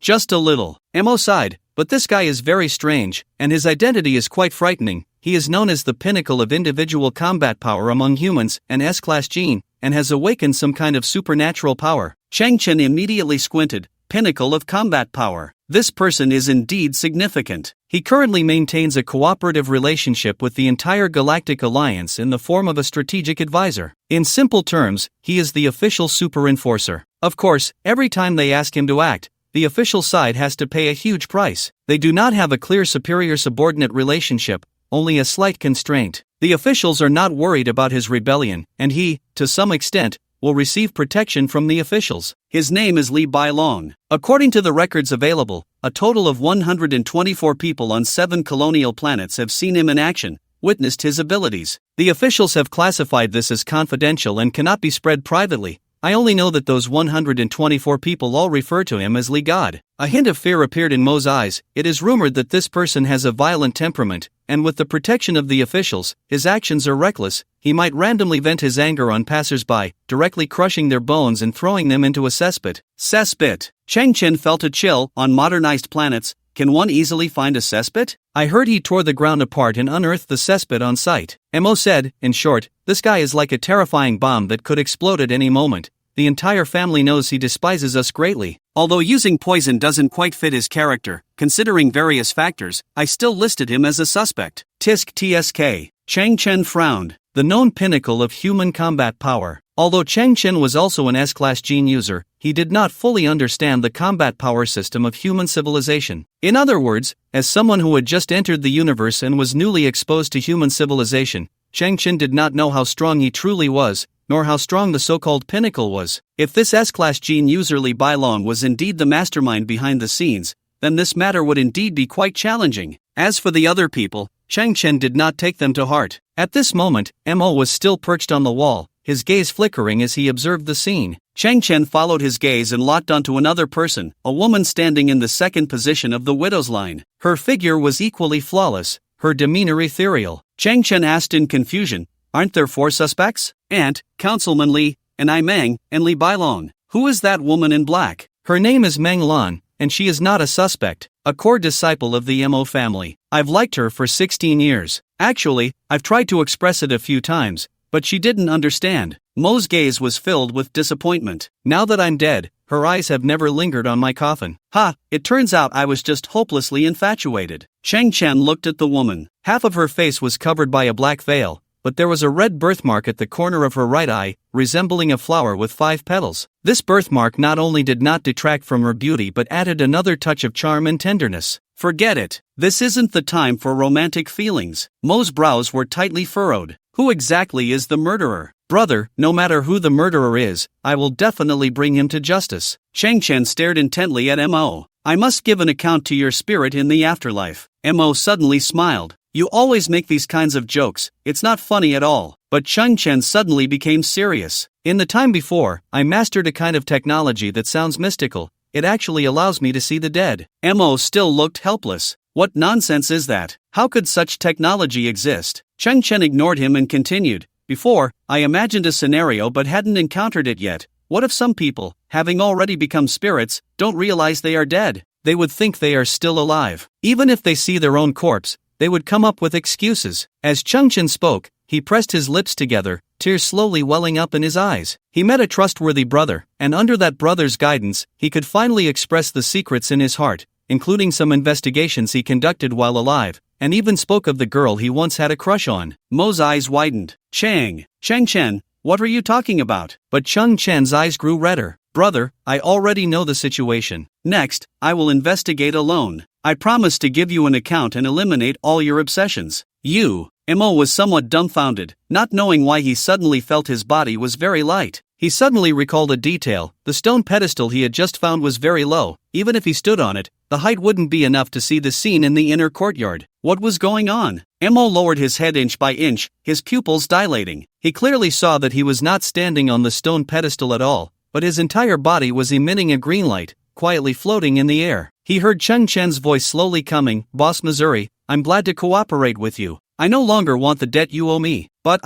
Just a little. Mo sighed. But this guy is very strange, and his identity is quite frightening. He is known as the pinnacle of individual combat power among humans, an S-class gene, and has awakened some kind of supernatural power. Cheng Chen immediately squinted. Pinnacle of combat power. This person is indeed significant. He currently maintains a cooperative relationship with the entire Galactic Alliance in the form of a strategic advisor. In simple terms, he is the official super enforcer. Of course, every time they ask him to act, the official side has to pay a huge price. They do not have a clear superior-subordinate relationship, only a slight constraint. The officials are not worried about his rebellion, and he, to some extent, will receive protection from the officials. His name is Lee Bai-long. According to the records available, a total of 124 people on 7 colonial planets have seen him in action, witnessed his abilities. The officials have classified this as confidential and cannot be spread privately. I only know that those 124 people all refer to him as Lee God. A hint of fear appeared in Mo's eyes. It is rumored that this person has a violent temperament, and with the protection of the officials, his actions are reckless. He might randomly vent his anger on passers-by, directly crushing their bones and throwing them into a cesspit. Cesspit. Chang Chen felt a chill. On modernized planets, can one easily find a cesspit? I heard he tore the ground apart and unearthed the cesspit on site. Mo said, in short, this guy is like a terrifying bomb that could explode at any moment. The entire family knows he despises us greatly. Although using poison doesn't quite fit his character, considering various factors, I still listed him as a suspect. Tisk TSK. Chang Chen frowned. The known pinnacle of human combat power. Although Chang Chen was also an S-class gene user, he did not fully understand the combat power system of human civilization. In other words, as someone who had just entered the universe and was newly exposed to human civilization, Chang Chen did not know how strong he truly was, nor how strong the so-called pinnacle was. If this S-class gene user Lee Bai-long was indeed the mastermind behind the scenes, then this matter would indeed be quite challenging. As for the other people, Chang Chen did not take them to heart. At this moment, Mo was still perched on the wall, his gaze flickering as he observed the scene. Chang Chen followed his gaze and locked onto another person, a woman standing in the second position of the widow's line. Her figure was equally flawless, her demeanor ethereal. Chang Chen asked in confusion, "Aren't there 4 suspects? Aunt, Councilman Lee, and I Meng, and Lee Bai-long. Who is that woman in black?" "Her name is Meng Lan, and she is not a suspect, a core disciple of the Mo family. I've liked her for 16 years. Actually, I've tried to express it a few times, but she didn't understand." Mo's gaze was filled with disappointment. "Now that I'm dead, her eyes have never lingered on my coffin. Ha, it turns out I was just hopelessly infatuated." Chang Chen looked at the woman. Half of her face was covered by a black veil, but there was a red birthmark at the corner of her right eye, resembling a flower with 5 petals. This birthmark not only did not detract from her beauty but added another touch of charm and tenderness. "Forget it. This isn't the time for romantic feelings." Mo's brows were tightly furrowed. "Who exactly is the murderer?" "Brother, no matter who the murderer is, I will definitely bring him to justice." Chang Chen stared intently at Mo. "I must give an account to your spirit in the afterlife." Mo suddenly smiled. "You always make these kinds of jokes, it's not funny at all." But Chang Chen suddenly became serious. "In the time before, I mastered a kind of technology that sounds mystical. It actually allows me to see the dead." Mo still looked helpless. "What nonsense is that? How could such technology exist?" Chang Chen ignored him and continued, "Before, I imagined a scenario but hadn't encountered it yet. What if some people, having already become spirits, don't realize they are dead? They would think they are still alive. Even if they see their own corpse, they would come up with excuses." As Chang Chen spoke, he pressed his lips together, tears slowly welling up in his eyes. He met a trustworthy brother, and under that brother's guidance, he could finally express the secrets in his heart, including some investigations he conducted while alive, and even spoke of the girl he once had a crush on. Mo's eyes widened. Chang Chen, what are you talking about?" But Chang Chen's eyes grew redder. "Brother, I already know the situation. Next, I will investigate alone. I promise to give you an account and eliminate all your obsessions." Mo was somewhat dumbfounded, not knowing why he suddenly felt his body was very light. He suddenly recalled a detail. The stone pedestal he had just found was very low. Even if he stood on it, the height wouldn't be enough to see the scene in the inner courtyard. What was going on? Mo lowered his head inch by inch, his pupils dilating. He clearly saw that he was not standing on the stone pedestal at all, but his entire body was emitting a green light, quietly floating in the air. He heard Chang Chen's voice slowly coming, "Boss Missouri, I'm glad to cooperate with you. I no longer want the debt you owe me. But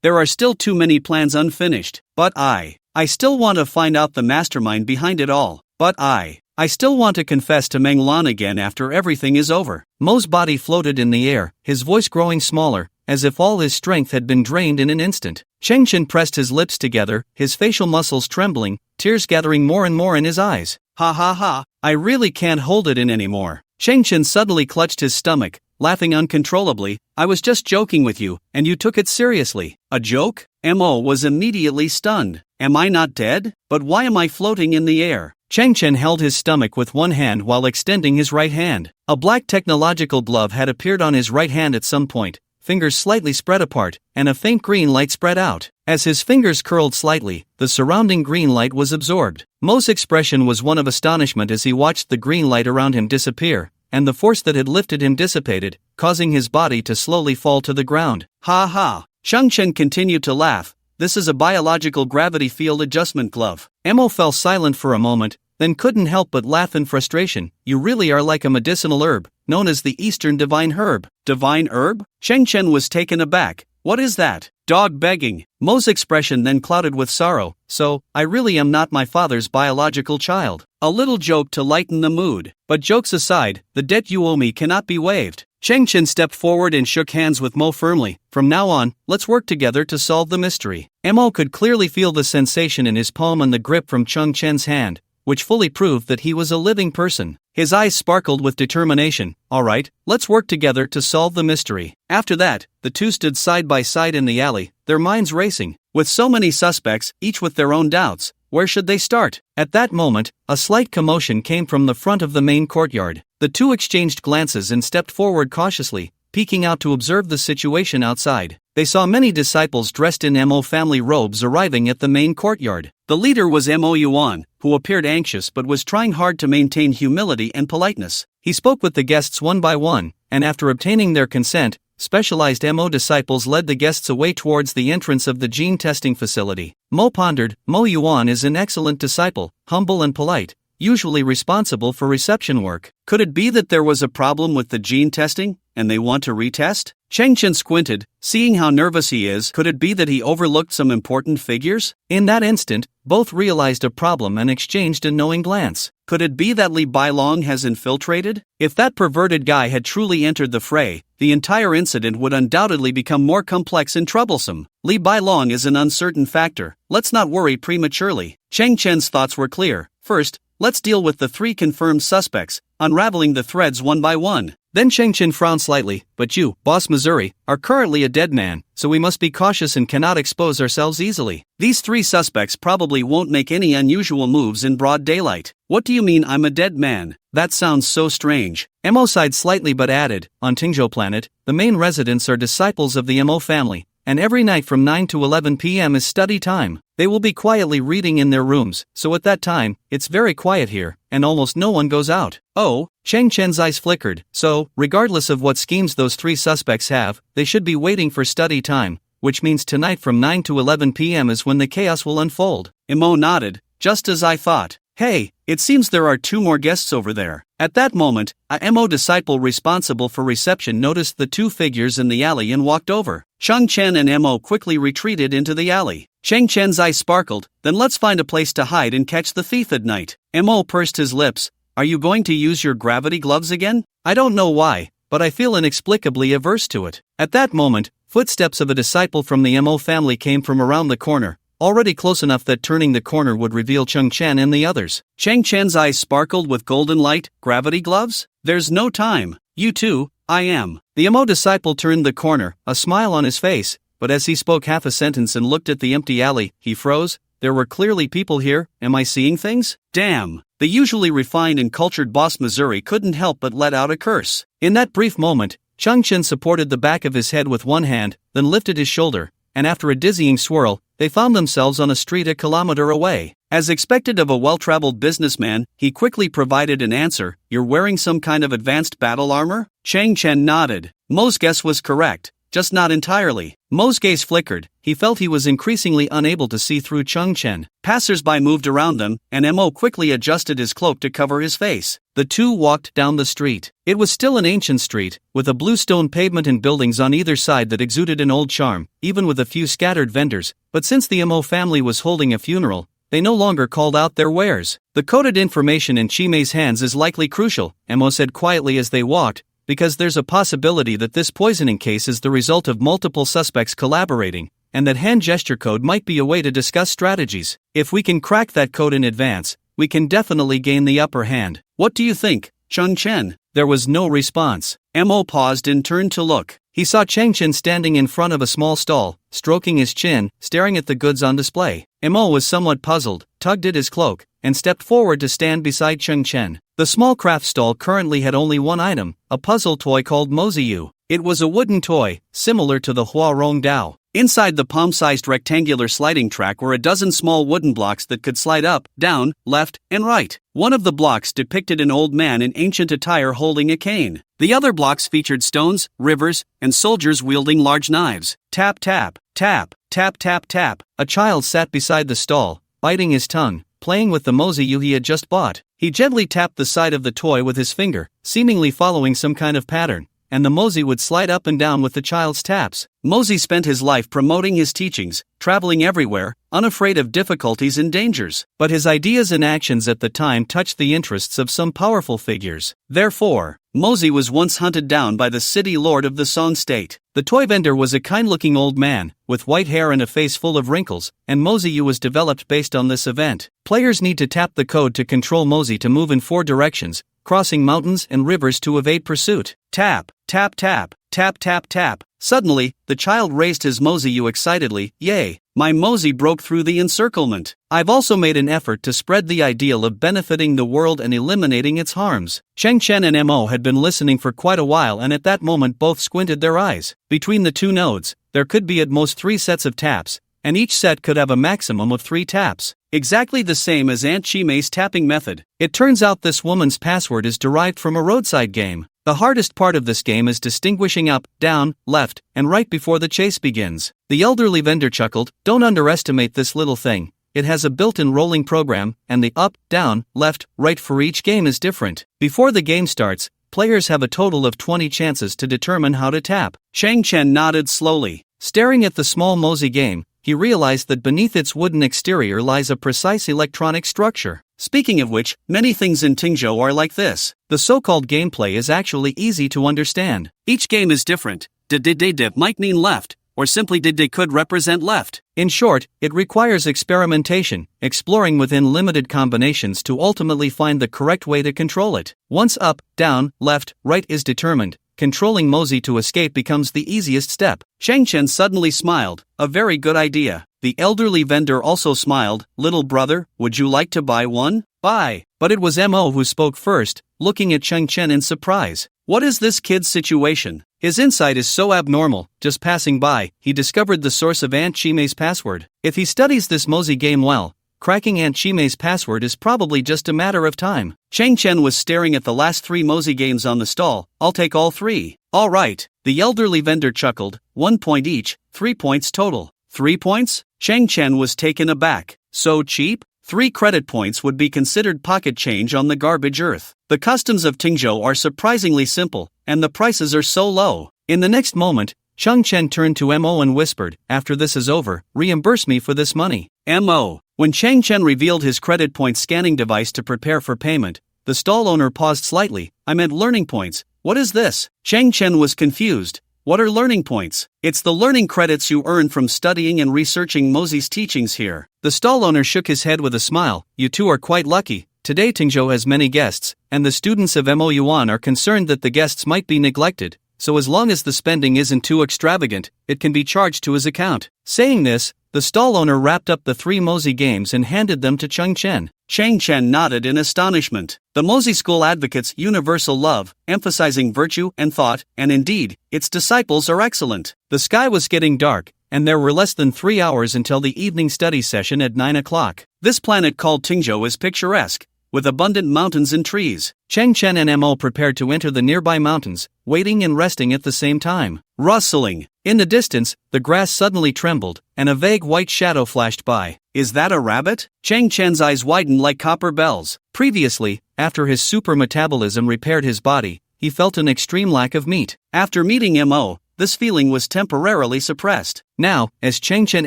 there are still too many plans unfinished. But I still want to find out the mastermind behind it all. But I still want to confess to Meng Lan again after everything is over." Mo's body floated in the air, his voice growing smaller, as if all his strength had been drained in an instant. Chang Chen pressed his lips together, his facial muscles trembling, tears gathering more and more in his eyes. "Ha ha ha, I really can't hold it in anymore." Chang Chen suddenly clutched his stomach, laughing uncontrollably. "I was just joking with you, and you took it seriously." "A joke?" Mo was immediately stunned. "Am I not dead? But why am I floating in the air?" Chang Chen held his stomach with one hand while extending his right hand. A black technological glove had appeared on his right hand at some point, fingers slightly spread apart, and a faint green light spread out. As his fingers curled slightly, the surrounding green light was absorbed. Mo's expression was one of astonishment as he watched the green light around him disappear, and the force that had lifted him dissipated, causing his body to slowly fall to the ground. Ha ha! Chang Chen continued to laugh. This is a biological gravity field adjustment glove. Mo fell silent for a moment, then couldn't help but laugh in frustration. You really are like a medicinal herb, known as the Eastern Divine Herb. Divine herb? Cheng Chen was taken aback. What is that? Dog begging. Mo's expression then clouded with sorrow. So, I really am not my father's biological child. A little joke to lighten the mood. But jokes aside, the debt you owe me cannot be waived. Cheng Chen stepped forward and shook hands with Mo firmly. From now on, let's work together to solve the mystery. Mo could clearly feel the sensation in his palm and the grip from Cheng Chen's hand, which fully proved that he was a living person. His eyes sparkled with determination. All right, let's work together to solve the mystery. After that, the two stood side by side in the alley, their minds racing. With so many suspects, each with their own doubts, where should they start? At that moment, a slight commotion came from the front of the main courtyard. The two exchanged glances and stepped forward cautiously, peeking out to observe the situation outside. They saw many disciples dressed in Mo family robes arriving at the main courtyard. The leader was Mo Yuan, who appeared anxious but was trying hard to maintain humility and politeness. He spoke with the guests one by one, and after obtaining their consent, specialized Mo disciples led the guests away towards the entrance of the gene testing facility. Mo pondered. Mo Yuan is an excellent disciple, humble and polite, usually responsible for reception work. Could it be that there was a problem with the gene testing, and they want to retest? Cheng Chen squinted, seeing how nervous he is. Could it be that he overlooked some important figures? In that instant, both realized a problem and exchanged a knowing glance. Could it be that Li Bailong has infiltrated? If that perverted guy had truly entered the fray, the entire incident would undoubtedly become more complex and troublesome. Li Bailong is an uncertain factor. Let's not worry prematurely. Cheng Chen's thoughts were clear. First, let's deal with the three confirmed suspects, unraveling the threads one by one. Then Cheng Chen frowned slightly. But you, Boss Missouri, are currently a dead man, so we must be cautious and cannot expose ourselves easily. These three suspects probably won't make any unusual moves in broad daylight. What do you mean I'm a dead man? That sounds so strange. Mo sighed slightly but added, on Tingzhou planet, the main residents are disciples of the Mo family, and every night from 9 to 11 p.m. is study time. They will be quietly reading in their rooms, so at that time, it's very quiet here, and almost no one goes out. Oh, Cheng Chen's eyes flickered. So, regardless of what schemes those three suspects have, they should be waiting for study time, which means tonight from 9 to 11 p.m. is when the chaos will unfold. Mo nodded. Just as I thought. Hey, it seems there are two more guests over there. At that moment, a Mo disciple responsible for reception noticed the two figures in the alley and walked over. Cheng Chen and Mo quickly retreated into the alley. Cheng Chen's eyes sparkled. Then let's find a place to hide and catch the thief at night. Mo pursed his lips. Are you going to use your gravity gloves again? I don't know why, but I feel inexplicably averse to it. At that moment, footsteps of a disciple from the Mo family came from around the corner, already close enough that turning the corner would reveal Cheng Chen and the others. Cheng Chen's eyes sparkled with golden light. Gravity gloves? There's no time. You too, I am. The Mo disciple turned the corner, a smile on his face, but as he spoke half a sentence and looked at the empty alley, he froze. There were clearly people here. Am I seeing things? Damn. The usually refined and cultured Boss Missouri couldn't help but let out a curse. In that brief moment, Cheng Chen supported the back of his head with one hand, then lifted his shoulder, and after a dizzying swirl, they found themselves on a street a kilometer away. As expected of a well-traveled businessman, he quickly provided an answer. You're wearing some kind of advanced battle armor? Cheng Chen nodded. Mo's guess was correct, just not entirely. Mo's gaze flickered. He felt he was increasingly unable to see through Cheng Chen. Passers-by moved around them, and Mo quickly adjusted his cloak to cover his face. The two walked down the street. It was still an ancient street, with a blue stone pavement and buildings on either side that exuded an old charm, even with a few scattered vendors, but since the Mo family was holding a funeral, they no longer called out their wares. The coded information in Chimei's hands is likely crucial, Mo said quietly as they walked, because there's a possibility that this poisoning case is the result of multiple suspects collaborating, and that hand gesture code might be a way to discuss strategies. If we can crack that code in advance, we can definitely gain the upper hand. What do you think, Cheng Chen? There was no response. Mo paused and turned to look. He saw Cheng Chen standing in front of a small stall, stroking his chin, staring at the goods on display. Mo was somewhat puzzled, tugged at his cloak, and stepped forward to stand beside Cheng Chen. The small craft stall currently had only one item, a puzzle toy called Moziyu. It was a wooden toy, similar to the Huarong Dao. Inside the palm-sized rectangular sliding track were a dozen small wooden blocks that could slide up, down, left, and right. One of the blocks depicted an old man in ancient attire holding a cane. The other blocks featured stones, rivers, and soldiers wielding large knives. Tap tap, tap, tap tap tap. A child sat beside the stall, biting his tongue, playing with the mosey he had just bought. He gently tapped the side of the toy with his finger, seemingly following some kind of pattern, and the mosey would slide up and down with the child's taps. Mosey spent his life promoting his teachings, traveling everywhere, unafraid of difficulties and dangers. But his ideas and actions at the time touched the interests of some powerful figures. Therefore, Mosey was once hunted down by the city lord of the Song state. The toy vendor was a kind-looking old man, with white hair and a face full of wrinkles, and Mosey was developed based on this event. Players need to tap the code to control Mosey to move in 4 directions, crossing mountains and rivers to evade pursuit. Tap, tap tap, tap tap tap. Suddenly, the child raised his mosey excitedly. Yay, my mosey broke through the encirclement. I've also made an effort to spread the ideal of benefiting the world and eliminating its harms. Cheng Chen and Mo had been listening for quite a while, and at that moment both squinted their eyes. Between the 2 nodes, there could be at most 3 sets of taps, and each set could have a maximum of 3 taps. Exactly the same as Aunt Chimei's tapping method. It turns out this woman's password is derived from a roadside game. The hardest part of this game is distinguishing up, down, left, and right before the chase begins. The elderly vendor chuckled. Don't underestimate this little thing. It has a built-in rolling program, and the up, down, left, right for each game is different. Before the game starts, players have a total of 20 chances to determine how to tap. Cheng Chen nodded slowly. Staring at the small mosey game, he realized that beneath its wooden exterior lies a precise electronic structure. Speaking of which, many things in Tingzhou are like this. The so-called gameplay is actually easy to understand. Each game is different. Did might mean left, or simply did could represent left. In short, it requires experimentation, exploring within limited combinations to ultimately find the correct way to control it. Once up, down, left, right is determined, controlling mosey to escape becomes the easiest step. Cheng Chen suddenly smiled. A very good idea. The elderly vendor also smiled. Little brother, would you like to buy one? Buy. But it was Mo who spoke first, looking at Cheng Chen in surprise. What is this kid's situation? His insight is so abnormal. Just passing by, he discovered the source of Aunt Chimei's password. If he studies this mosey game well, cracking Aunt Chimei's password is probably just a matter of time. Cheng Chen was staring at the last 3 mosey games on the stall. I'll take all 3. All right. The elderly vendor chuckled. 1 point each, 3 points total. 3 points? Cheng Chen was taken aback. So cheap? 3 credit points would be considered pocket change on the garbage earth. The customs of Tingzhou are surprisingly simple, and the prices are so low. In the next moment, Cheng Chen turned to Mo and whispered, after this is over, reimburse me for this money. Mo. When Cheng Chen revealed his credit point scanning device to prepare for payment, the stall owner paused slightly. I meant learning points. What is this? Cheng Chen was confused. What are learning points? It's the learning credits you earn from studying and researching Mosey's teachings here. The stall owner shook his head with a smile. You two are quite lucky. Today Tingzhou has many guests, and the students of Mo Yuan are concerned that the guests might be neglected, so as long as the spending isn't too extravagant, it can be charged to his account. Saying this, the stall owner wrapped up the 3 Mosey games and handed them to Cheng Chen. Cheng Chen nodded in astonishment. The Mosey school advocates universal love, emphasizing virtue and thought, and indeed, its disciples are excellent. The sky was getting dark, and there were less than 3 hours until the evening study session at 9 o'clock. This planet called Tingzhou is picturesque, with abundant mountains and trees. Cheng Chen and Mo prepared to enter the nearby mountains, waiting and resting at the same time. Rustling. In the distance, the grass suddenly trembled, and a vague white shadow flashed by. Is that a rabbit? Cheng Chen's eyes widened like copper bells. Previously, after his super metabolism repaired his body, he felt an extreme lack of meat. After meeting Mo, this feeling was temporarily suppressed. Now, as Cheng Chen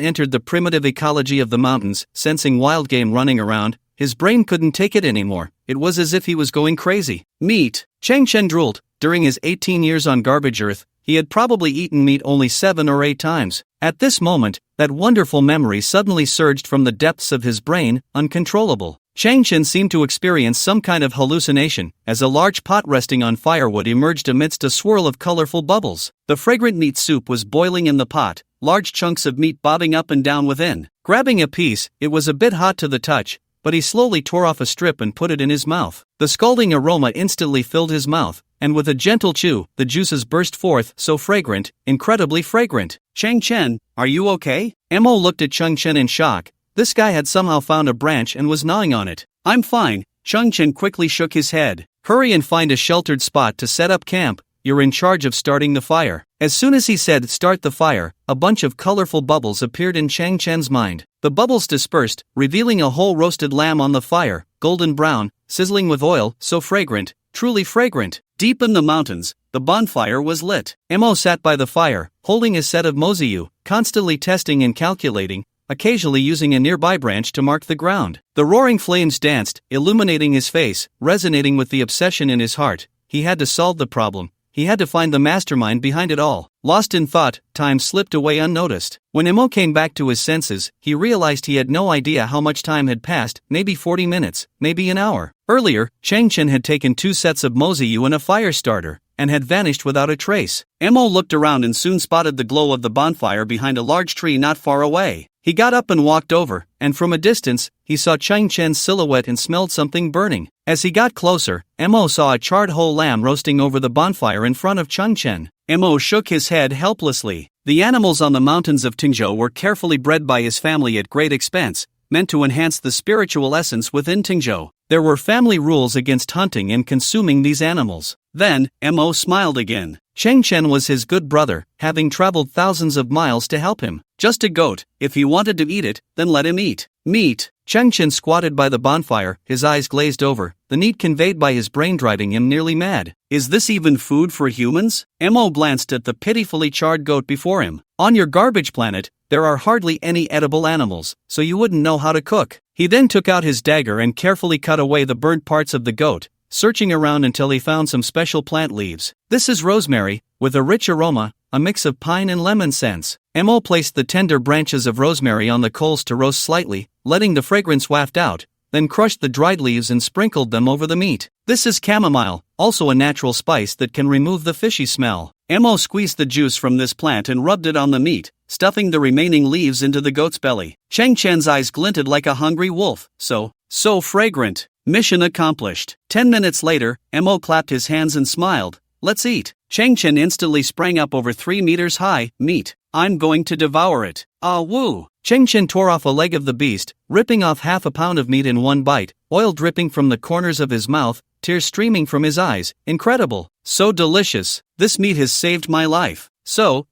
entered the primitive ecology of the mountains, sensing wild game running around, his brain couldn't take it anymore. It was as if he was going crazy. Meat. Cheng Chen drooled. During his 18 years on garbage earth, he had probably eaten meat only 7 or 8 times. At this moment, that wonderful memory suddenly surged from the depths of his brain, uncontrollable. Cheng Chen seemed to experience some kind of hallucination, as a large pot resting on firewood emerged amidst a swirl of colorful bubbles. The fragrant meat soup was boiling in the pot, large chunks of meat bobbing up and down within. Grabbing a piece, it was a bit hot to the touch, but he slowly tore off a strip and put it in his mouth. The scalding aroma instantly filled his mouth, and with a gentle chew, the juices burst forth, so fragrant, incredibly fragrant. Chang Chen, are you okay? Mo looked at Chang Chen in shock. This guy had somehow found a branch and was gnawing on it. I'm fine. Chang Chen quickly shook his head. Hurry and find a sheltered spot to set up camp. You're in charge of starting the fire. As soon as he said start the fire, a bunch of colorful bubbles appeared in Chang Chen's mind. The bubbles dispersed, revealing a whole roasted lamb on the fire, golden brown, sizzling with oil, so fragrant, truly fragrant. Deep in the mountains, the bonfire was lit. Mo sat by the fire, holding a set of moziyu, constantly testing and calculating, occasionally using a nearby branch to mark the ground. The roaring flames danced, illuminating his face, resonating with the obsession in his heart. He had to solve the problem. He had to find the mastermind behind it all. Lost in thought, time slipped away unnoticed. When Mo came back to his senses, he realized he had no idea how much time had passed, maybe 40 minutes, maybe an hour. Earlier, Chang Chen had taken 2 sets of moziyu and a fire starter, and had vanished without a trace. Mo looked around and soon spotted the glow of the bonfire behind a large tree not far away. He got up and walked over, and from a distance, he saw Chang Chen's silhouette and smelled something burning. As he got closer, Mo saw a charred whole lamb roasting over the bonfire in front of Chang Chen. Mo shook his head helplessly. The animals on the mountains of Tingzhou were carefully bred by his family at great expense, meant to enhance the spiritual essence within Tingzhou. There were family rules against hunting and consuming these animals. Then, Mo smiled again. Chang Chen was his good brother, having traveled thousands of miles to help him. Just a goat. If he wanted to eat it, then let him eat. Meat. Chang Chen squatted by the bonfire, his eyes glazed over, the need conveyed by his brain driving him nearly mad. Is this even food for humans? Mo glanced at the pitifully charred goat before him. On your garbage planet, there are hardly any edible animals, so you wouldn't know how to cook. He then took out his dagger and carefully cut away the burnt parts of the goat, searching around until he found some special plant leaves. This is rosemary, with a rich aroma, a mix of pine and lemon scents. Mo placed the tender branches of rosemary on the coals to roast slightly, letting the fragrance waft out, then crushed the dried leaves and sprinkled them over the meat. This is chamomile, also a natural spice that can remove the fishy smell. Mo squeezed the juice from this plant and rubbed it on the meat, stuffing the remaining leaves into the goat's belly. Chang Chen's eyes glinted like a hungry wolf. So fragrant. Mission accomplished. 10 minutes later, Mo clapped his hands and smiled. Let's eat. Chang Chen instantly sprang up over 3 meters high. Meat. I'm going to devour it. Ah woo. Chang Chen tore off a leg of the beast, ripping off half a pound of meat in one bite, oil dripping from the corners of his mouth, tears streaming from his eyes. Incredible. So delicious. This meat has saved my life. So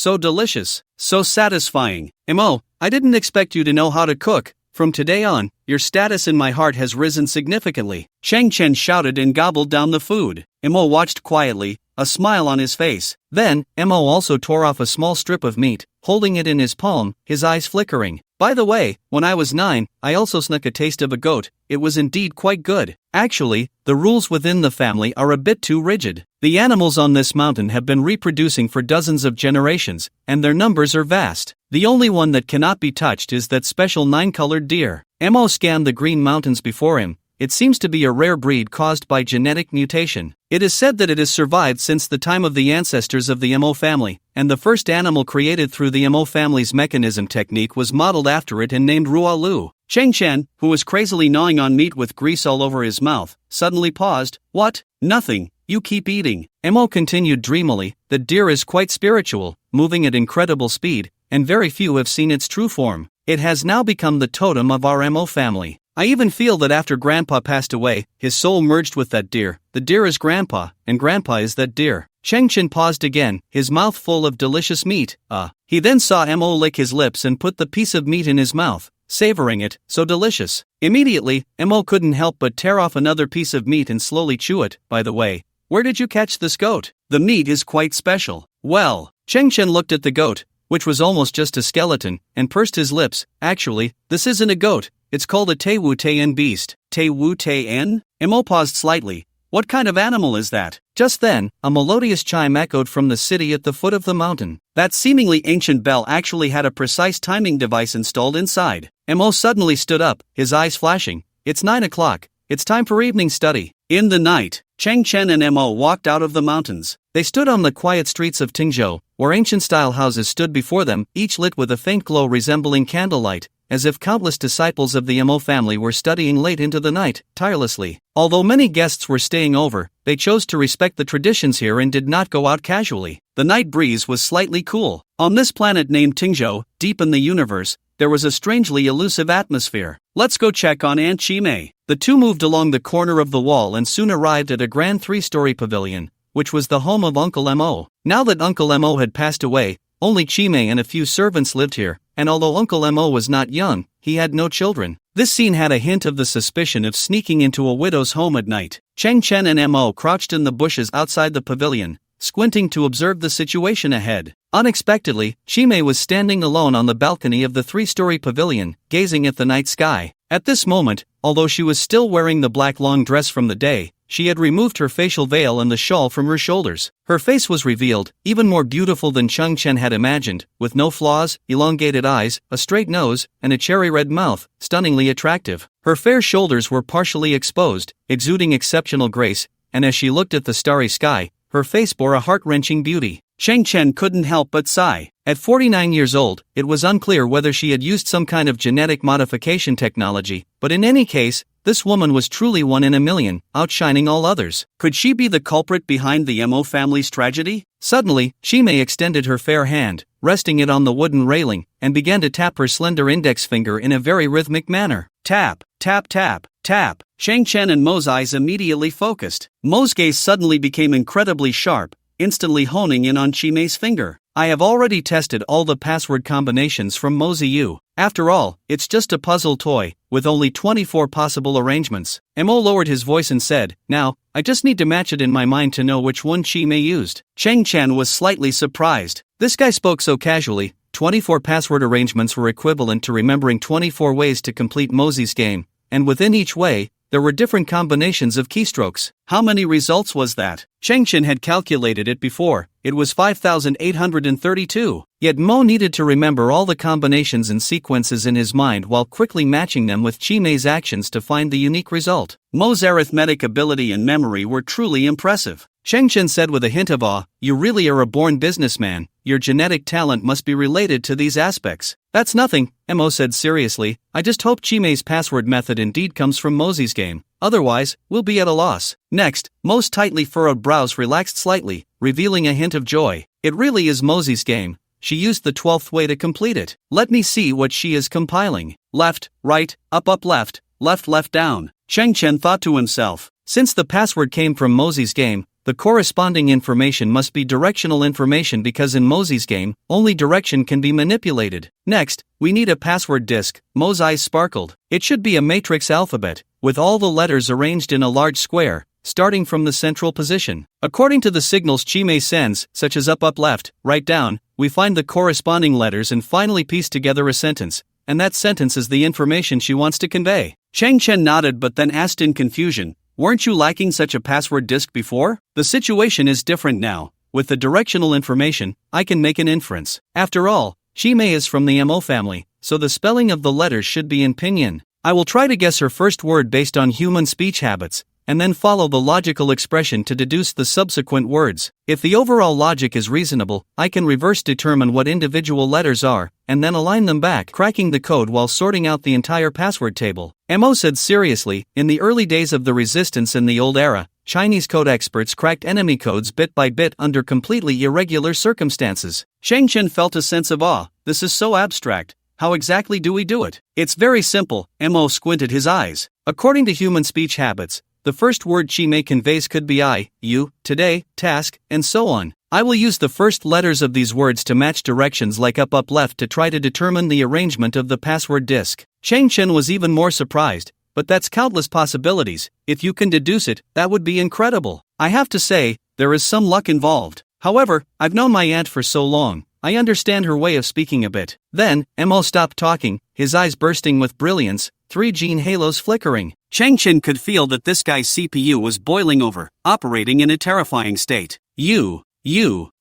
delicious. So satisfying. Mo, I didn't expect you to know how to cook. From today on, your status in my heart has risen significantly. Chang Chen shouted and gobbled down the food. Mo watched quietly, a smile on his face. Then, Mo also tore off a small strip of meat, holding it in his palm, his eyes flickering. By the way, when I was 9, I also snuck a taste of a goat. It was indeed quite good. Actually, the rules within the family are a bit too rigid. The animals on this mountain have been reproducing for dozens of generations, and their numbers are vast. The only one that cannot be touched is that special 9-colored deer. Mo scanned the green mountains before him. It seems to be a rare breed caused by genetic mutation. It is said that it has survived since the time of the ancestors of the Mo family, and the first animal created through the Mo family's mechanism technique was modeled after it and named Rualu. Chang Chen, who was crazily gnawing on meat with grease all over his mouth, suddenly paused. What? Nothing. You keep eating. Mo continued dreamily. The deer is quite spiritual, moving at incredible speed, and very few have seen its true form. It has now become the totem of our Mo family. I even feel that after Grandpa passed away, his soul merged with that deer. The deer is Grandpa, and Grandpa is that deer. Chang Chen paused again, his mouth full of delicious meat. He then saw Mo lick his lips and put the piece of meat in his mouth, savoring it. So delicious. Immediately, Mo couldn't help but tear off another piece of meat and slowly chew it. By the way, where did you catch this goat? The meat is quite special. Well, Chang Chen looked at the goat, which was almost just a skeleton, and pursed his lips. Actually, this isn't a goat. It's called a Te-Wu-Te-En beast. Te-Wu-Te-En? Mo paused slightly. What kind of animal is that? Just then, a melodious chime echoed from the city at the foot of the mountain. That seemingly ancient bell actually had a precise timing device installed inside. Mo suddenly stood up, his eyes flashing. It's 9 o'clock. It's time for evening study. In the night, Chang Chen and Mo walked out of the mountains. They stood on the quiet streets of Tingzhou, where ancient-style houses stood before them, each lit with a faint glow resembling candlelight. as if countless disciples of the Mo family were studying late into the night, tirelessly. Although many guests were staying over, they chose to respect the traditions here and did not go out casually. The night breeze was slightly cool. On this planet named Tingzhou, deep in the universe, there was a strangely elusive atmosphere. Let's go check on Aunt Chimay. The two moved along the corner of the wall and soon arrived at a grand 3-story pavilion, which was the home of Uncle Mo. Now that Uncle Mo had passed away, only Chimay and a few servants lived here, and although Uncle Mo was not young, he had no children. This scene had a hint of the suspicion of sneaking into a widow's home at night. Cheng Chen and Mo crouched in the bushes outside the pavilion, squinting to observe the situation ahead. Unexpectedly, Chimay was standing alone on the balcony of the 3-story pavilion, gazing at the night sky. At this moment, although she was still wearing the black long dress from the day, she had removed her facial veil and the shawl from her shoulders. Her face was revealed, even more beautiful than Cheng Chen had imagined, with no flaws, elongated eyes, a straight nose, and a cherry-red mouth, stunningly attractive. Her fair shoulders were partially exposed, exuding exceptional grace, and as she looked at the starry sky, her face bore a heart-wrenching beauty. Cheng Chen couldn't help but sigh. At 49 years old, it was unclear whether she had used some kind of genetic modification technology, but in any case, this woman was truly one in a million, outshining all others. Could she be the culprit behind the Mo family's tragedy? Suddenly, Chimay extended her fair hand, resting it on the wooden railing, and began to tap her slender index finger in a very rhythmic manner. Tap, tap, tap, tap. Cheng Chen and Mo's eyes immediately focused. Mo's gaze suddenly became incredibly sharp, instantly honing in on Chimay's finger. I have already tested all the password combinations from Moziyu. After all, it's just a puzzle toy, with only 24 possible arrangements. Mo lowered his voice and said, "Now, I just need to match it in my mind to know which one Chimay used." Cheng Chen was slightly surprised. This guy spoke so casually. 24 password arrangements were equivalent to remembering 24 ways to complete Mozi's game, and within each way, there were different combinations of keystrokes. How many results was that? Cheng Chen had calculated it before. It was 5,832. Yet Mo needed to remember all the combinations and sequences in his mind while quickly matching them with Chimay's actions to find the unique result. Mo's arithmetic ability and memory were truly impressive. Cheng Chen said with a hint of awe, "You really are a born businessman. Your genetic talent must be related to these aspects." "That's nothing," Mo said seriously. "I just hope Chimay's password method indeed comes from Mozi's game. Otherwise, we'll be at a loss." Next, Mo's tightly furrowed brows relaxed slightly, revealing a hint of joy. "It really is Mozi's game. She used the 12th way to complete it. Let me see what she is compiling. Left, right, up, left, left, down." Cheng Chen thought to himself, since the password came from Mozi's game, the corresponding information must be directional information because in Mozi's game, only direction can be manipulated. Next, we need a password disk. Mo's eyes sparkled. It should be a matrix alphabet, with all the letters arranged in a large square, starting from the central position. According to the signals Chimay sends, such as up, left, right, down, we find the corresponding letters and finally piece together a sentence, and that sentence is the information she wants to convey. Cheng Chen nodded but then asked in confusion, "Weren't you lacking such a password disk before?" "The situation is different now. With the directional information, I can make an inference. After all, Chimay is from the Mo family, so the spelling of the letters should be in pinyin. I will try to guess her first word based on human speech habits, and then follow the logical expression to deduce the subsequent words. If the overall logic is reasonable, I can reverse determine what individual letters are, and then align them back, cracking the code while sorting out the entire password table." Mo said seriously, "In the early days of the resistance in the old era, Chinese code experts cracked enemy codes bit by bit under completely irregular circumstances." Cheng Chen felt a sense of awe. This is so abstract. How exactly do we do it? "It's very simple." Mo squinted his eyes. "According to human speech habits, the first word Chimay conveys could be I, you, today, task, and so on. I will use the first letters of these words to match directions like up, left to try to determine the arrangement of the password disk." Cheng Chen was even more surprised, but that's countless possibilities. If you can deduce it, that would be incredible. I have to say, there is some luck involved. However, I've known my aunt for so long, I understand her way of speaking a bit. Then, Mo stopped talking, his eyes bursting with brilliance, 3 gene halos flickering. Cheng Chen could feel that this guy's CPU was boiling over, operating in a terrifying state. You.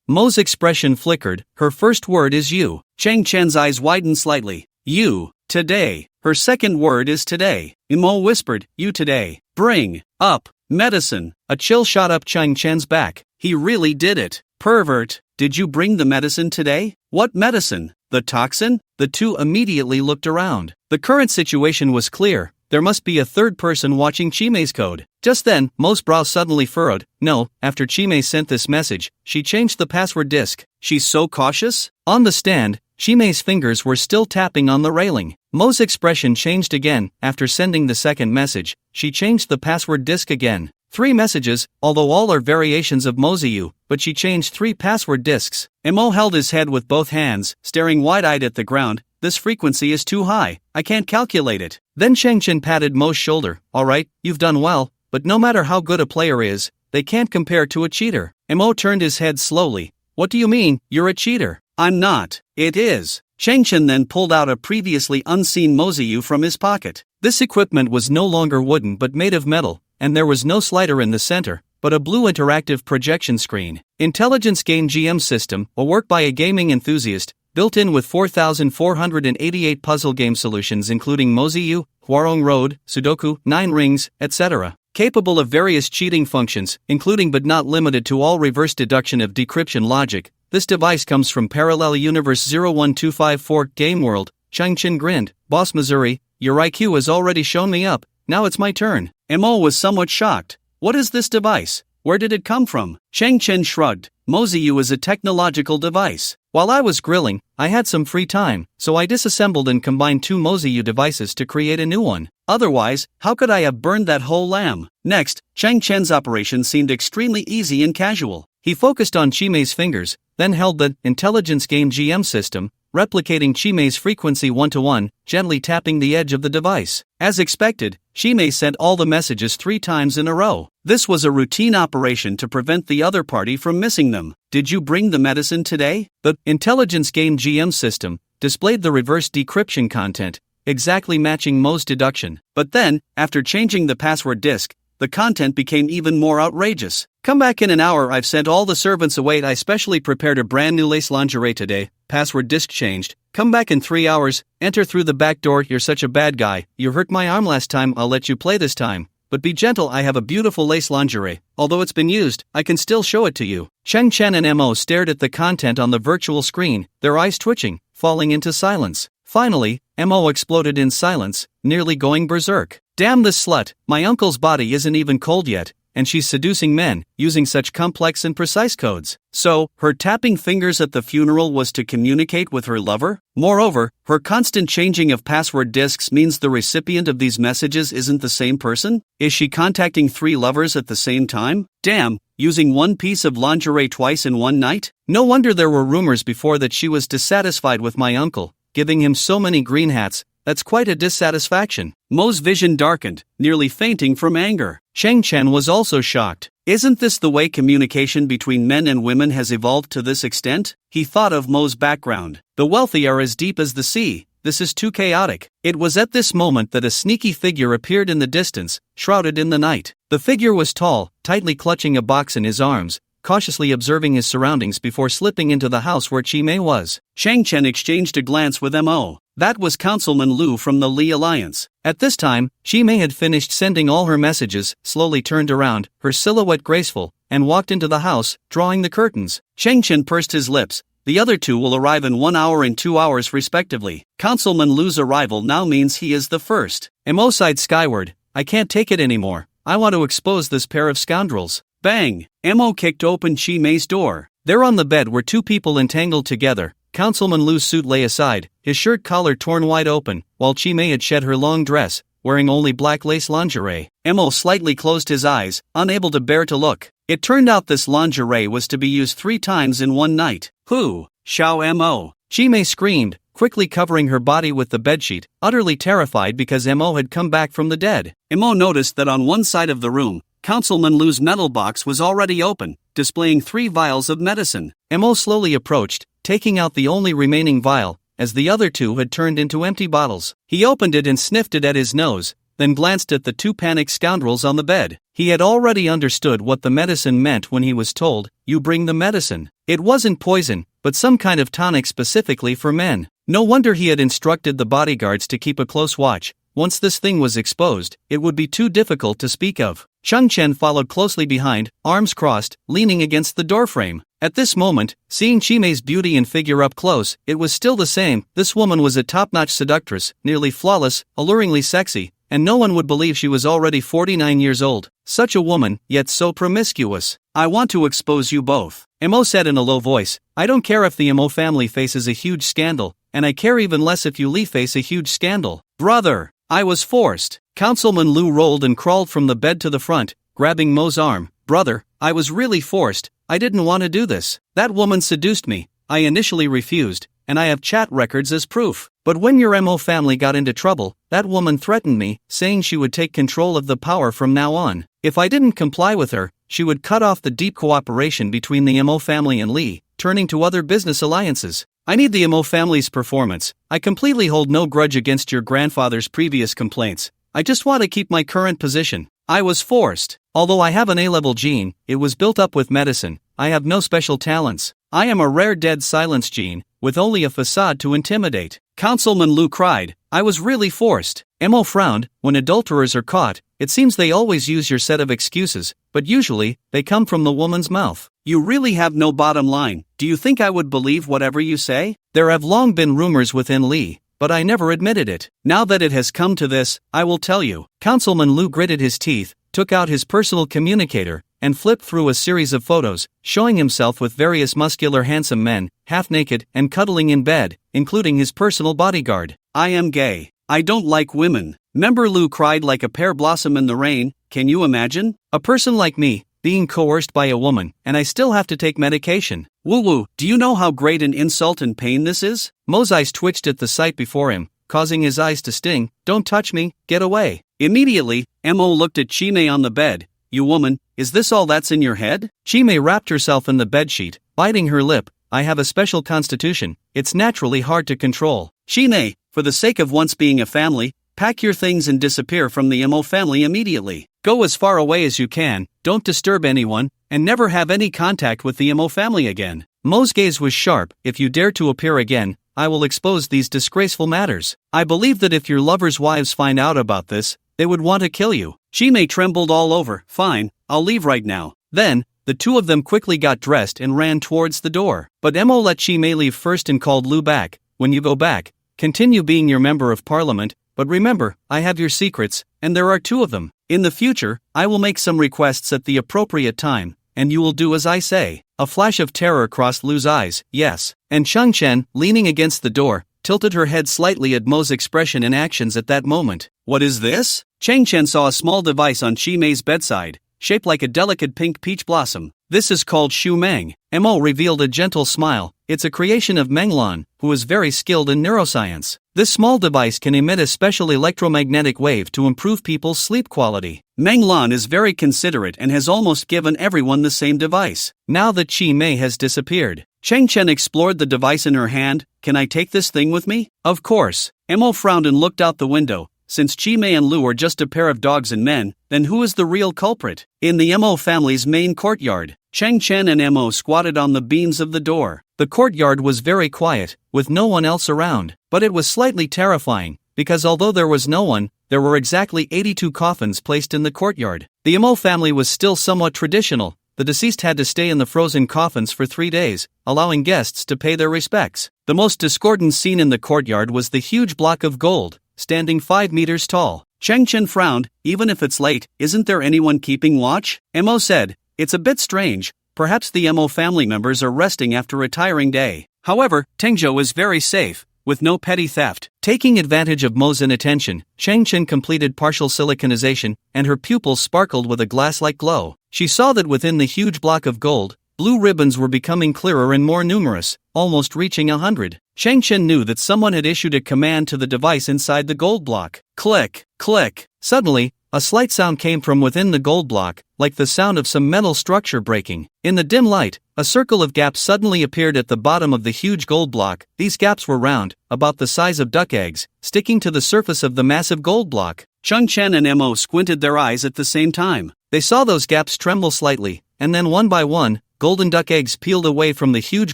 Mo's expression flickered. Her first word is you. Cheng Chen's eyes widened slightly. You. Today. Her second word is today. Mo whispered, "You today. Bring. Up. Medicine." A chill shot up Cheng Chen's back. He really did it. "Pervert. Did you bring the medicine today?" "What medicine? The toxin?" The two immediately looked around. The current situation was clear. There must be a third person watching Chime's code. Just then, Mo's brow suddenly furrowed. No, after Chime sent this message, she changed the password disk. She's so cautious? On the stand, Chime's fingers were still tapping on the railing. Mo's expression changed again. After sending the second message, she changed the password disk again. 3 messages, although all are variations of Moziyu, but she changed 3 password disks. Mo held his head with both hands, staring wide-eyed at the ground. This frequency is too high, I can't calculate it. Then Changchen patted Mo's shoulder. Alright, you've done well, but no matter how good a player is, they can't compare to a cheater. Mo turned his head slowly. What do you mean, you're a cheater? I'm not. It is. Changchen then pulled out a previously unseen Moziyu from his pocket. This equipment was no longer wooden but made of metal, and there was no slider in the center, but a blue interactive projection screen. Intelligence Game GM System, a work by a gaming enthusiast, built in with 4,488 puzzle game solutions including Moziyu, Hwarong Road, Sudoku, 9 Rings, etc. Capable of various cheating functions, including but not limited to all reverse deduction of decryption logic. This device comes from Parallel Universe 01254 Game World. Changchen grinned. Boss Missouri, your IQ has already shown me up, now it's my turn. Mo was somewhat shocked. What is this device? Where did it come from? Changchen shrugged. Moziyu is a technological device. While I was grilling, I had some free time, so I disassembled and combined 2 Moziyu devices to create a new one. Otherwise, how could I have burned that whole lamb? Next, Changchen's operation seemed extremely easy and casual. He focused on Chime's fingers, then held the Intelligence Game GM System, replicating Chime's frequency 1-to-1, gently tapping the edge of the device. As expected, Chime sent all the messages 3 times in a row. This was a routine operation to prevent the other party from missing them. Did you bring the medicine today? The Intelligence Game GM System displayed the reverse decryption content, exactly matching Mo's deduction. But then, after changing the password disk, the content became even more outrageous. Come back in an hour, I've sent all the servants away. I specially prepared a brand new lace lingerie today. Password disk changed. Come back in 3 hours, enter through the back door. You're such a bad guy. You hurt my arm last time, I'll let you play this time. But be gentle, I have a beautiful lace lingerie. Although it's been used, I can still show it to you. Changchen and Mo stared at the content on the virtual screen, their eyes twitching, falling into silence. Finally, Mo exploded in silence, nearly going berserk. Damn this slut, my uncle's body isn't even cold yet, and she's seducing men, using such complex and precise codes. So, her tapping fingers at the funeral was to communicate with her lover? Moreover, her constant changing of password disks means the recipient of these messages isn't the same person? Is she contacting 3 lovers at the same time? Damn, using one piece of lingerie twice in one night? No wonder there were rumors before that she was dissatisfied with my uncle, giving him so many green hats. That's quite a dissatisfaction. Mo's vision darkened, nearly fainting from anger. Changchen was also shocked. Isn't this the way communication between men and women has evolved to this extent? He thought of Mo's background. The wealthy are as deep as the sea. This is too chaotic. It was at this moment that a sneaky figure appeared in the distance, shrouded in the night. The figure was tall, tightly clutching a box in his arms, cautiously observing his surroundings before slipping into the house where Chime was. Changchen exchanged a glance with Mo. That was Councilman Liu from the Li Alliance. At this time, Chime had finished sending all her messages, slowly turned around, her silhouette graceful, and walked into the house, drawing the curtains. Changchen pursed his lips. The other 2 will arrive in 1 hour and 2 hours respectively. Councilman Liu's arrival now means he is the first. Mo sighed skyward. I can't take it anymore. I want to expose this pair of scoundrels. Bang! Mo kicked open Chime's door. There on the bed were 2 people entangled together. Councilman Liu's suit lay aside, his shirt collar torn wide open, while Chime had shed her long dress, wearing only black lace lingerie. Mo slightly closed his eyes, unable to bear to look. It turned out this lingerie was to be used 3 times in one night. Who? Xiao Mo. Chime screamed, quickly covering her body with the bedsheet, utterly terrified because Mo had come back from the dead. Mo noticed that on one side of the room, Councilman Liu's metal box was already open, displaying 3 vials of medicine. Mo slowly approached, taking out the only remaining vial, as the other 2 had turned into empty bottles. He opened it and sniffed it at his nose, then glanced at the 2 panicked scoundrels on the bed. He had already understood what the medicine meant when he was told, "You bring the medicine." It wasn't poison, but some kind of tonic specifically for men. No wonder he had instructed the bodyguards to keep a close watch. Once this thing was exposed, it would be too difficult to speak of. Chung Chen followed closely behind, arms crossed, leaning against the doorframe. At this moment, seeing Chimei's beauty and figure up close, it was still the same. This woman was a top-notch seductress, nearly flawless, alluringly sexy, and no one would believe she was already 49 years old. Such a woman, yet so promiscuous. I want to expose you both, Mo said in a low voice. I don't care if the Mo family faces a huge scandal, and I care even less if you Lee face a huge scandal. Brother, I was forced. Councilman Lu rolled and crawled from the bed to the front, grabbing Mo's arm. Brother, I was really forced. I didn't want to do this. That woman seduced me. I initially refused, and I have chat records as proof. But when your Mo family got into trouble, that woman threatened me, saying she would take control of the power from now on. If I didn't comply with her, she would cut off the deep cooperation between the Mo family and Lee, turning to other business alliances. I need the Mo family's performance. I completely hold no grudge against your grandfather's previous complaints. I just want to keep my current position. I was forced. Although I have an A-level gene, it was built up with medicine. I have no special talents. I am a rare dead silence gene, with only a facade to intimidate. Councilman Lu cried. I was really forced. Mo frowned. When adulterers are caught, it seems they always use your set of excuses, but usually, they come from the woman's mouth. You really have no bottom line. Do you think I would believe whatever you say? There have long been rumors within Lee, but I never admitted it. Now that it has come to this, I will tell you. Councilman Lu gritted his teeth, took out his personal communicator, and flipped through a series of photos, showing himself with various muscular handsome men, half-naked and cuddling in bed, including his personal bodyguard. I am gay. I don't like women. Member Lu cried like a pear blossom in the rain. Can you imagine? A person like me, being coerced by a woman, and I still have to take medication. Woo-woo, do you know how great an insult and pain this is? Mo's eyes twitched at the sight before him, causing his eyes to sting. Don't touch me, get away. Immediately, Mo looked at Chimei on the bed. You woman, is this all that's in your head? Chimei wrapped herself in the bedsheet, biting her lip. I have a special constitution, it's naturally hard to control. Chimei, for the sake of once being a family, pack your things and disappear from the Mo family immediately. Go as far away as you can, don't disturb anyone, and never have any contact with the Mo family again. Mo's gaze was sharp. If you dare to appear again, I will expose these disgraceful matters. I believe that if your lovers' wives find out about this, they would want to kill you. Chimei trembled all over. Fine, I'll leave right now. Then, the two of them quickly got dressed and ran towards the door. But Mo let Chimei leave first and called Lu back. When you go back, continue being your member of parliament, but remember, I have your secrets, and there are 2 of them. In the future, I will make some requests at the appropriate time, and you will do as I say. A flash of terror crossed Lu's eyes. Yes. And Chung Chen, leaning against the door, tilted her head slightly at Mo's expression and actions at that moment. What is this? Chang Chen saw a small device on Chimei's bedside, shaped like a delicate pink peach blossom. This is called Shu Meng. Mo revealed a gentle smile. It's a creation of Menglan, who is very skilled in neuroscience. This small device can emit a special electromagnetic wave to improve people's sleep quality. Menglan is very considerate and has almost given everyone the same device. Now that Chimei has disappeared, Chang Chen explored the device in her hand. Can I take this thing with me? Of course. Mo frowned and looked out the window. Since Chimei and Lu are just a pair of dogs and men, then who is the real culprit? In the Mo family's main courtyard, Chang Chen and Mo squatted on the beams of the door. The courtyard was very quiet, with no one else around, but it was slightly terrifying, because although there was no one, there were exactly 82 coffins placed in the courtyard. The Mo family was still somewhat traditional. The deceased had to stay in the frozen coffins for 3 days, allowing guests to pay their respects. The most discordant scene in the courtyard was the huge block of gold, standing 5 meters tall. Chang Chen frowned. Even if it's late, isn't there anyone keeping watch? Mo said. It's a bit strange. Perhaps the Mo family members are resting after a tiring day. However, Tengzhou is very safe, with no petty theft. Taking advantage of Mo's inattention, Chang Chen completed partial siliconization, and her pupils sparkled with a glass-like glow. She saw that within the huge block of gold, blue ribbons were becoming clearer and more numerous, almost reaching 100. Chang Chen knew that someone had issued a command to the device inside the gold block. Click, click. Suddenly, a slight sound came from within the gold block, like the sound of some metal structure breaking. In the dim light, a circle of gaps suddenly appeared at the bottom of the huge gold block. These gaps were round, about the size of duck eggs, sticking to the surface of the massive gold block. Chung Chen and Mo squinted their eyes at the same time. They saw those gaps tremble slightly, and then one by one, golden duck eggs peeled away from the huge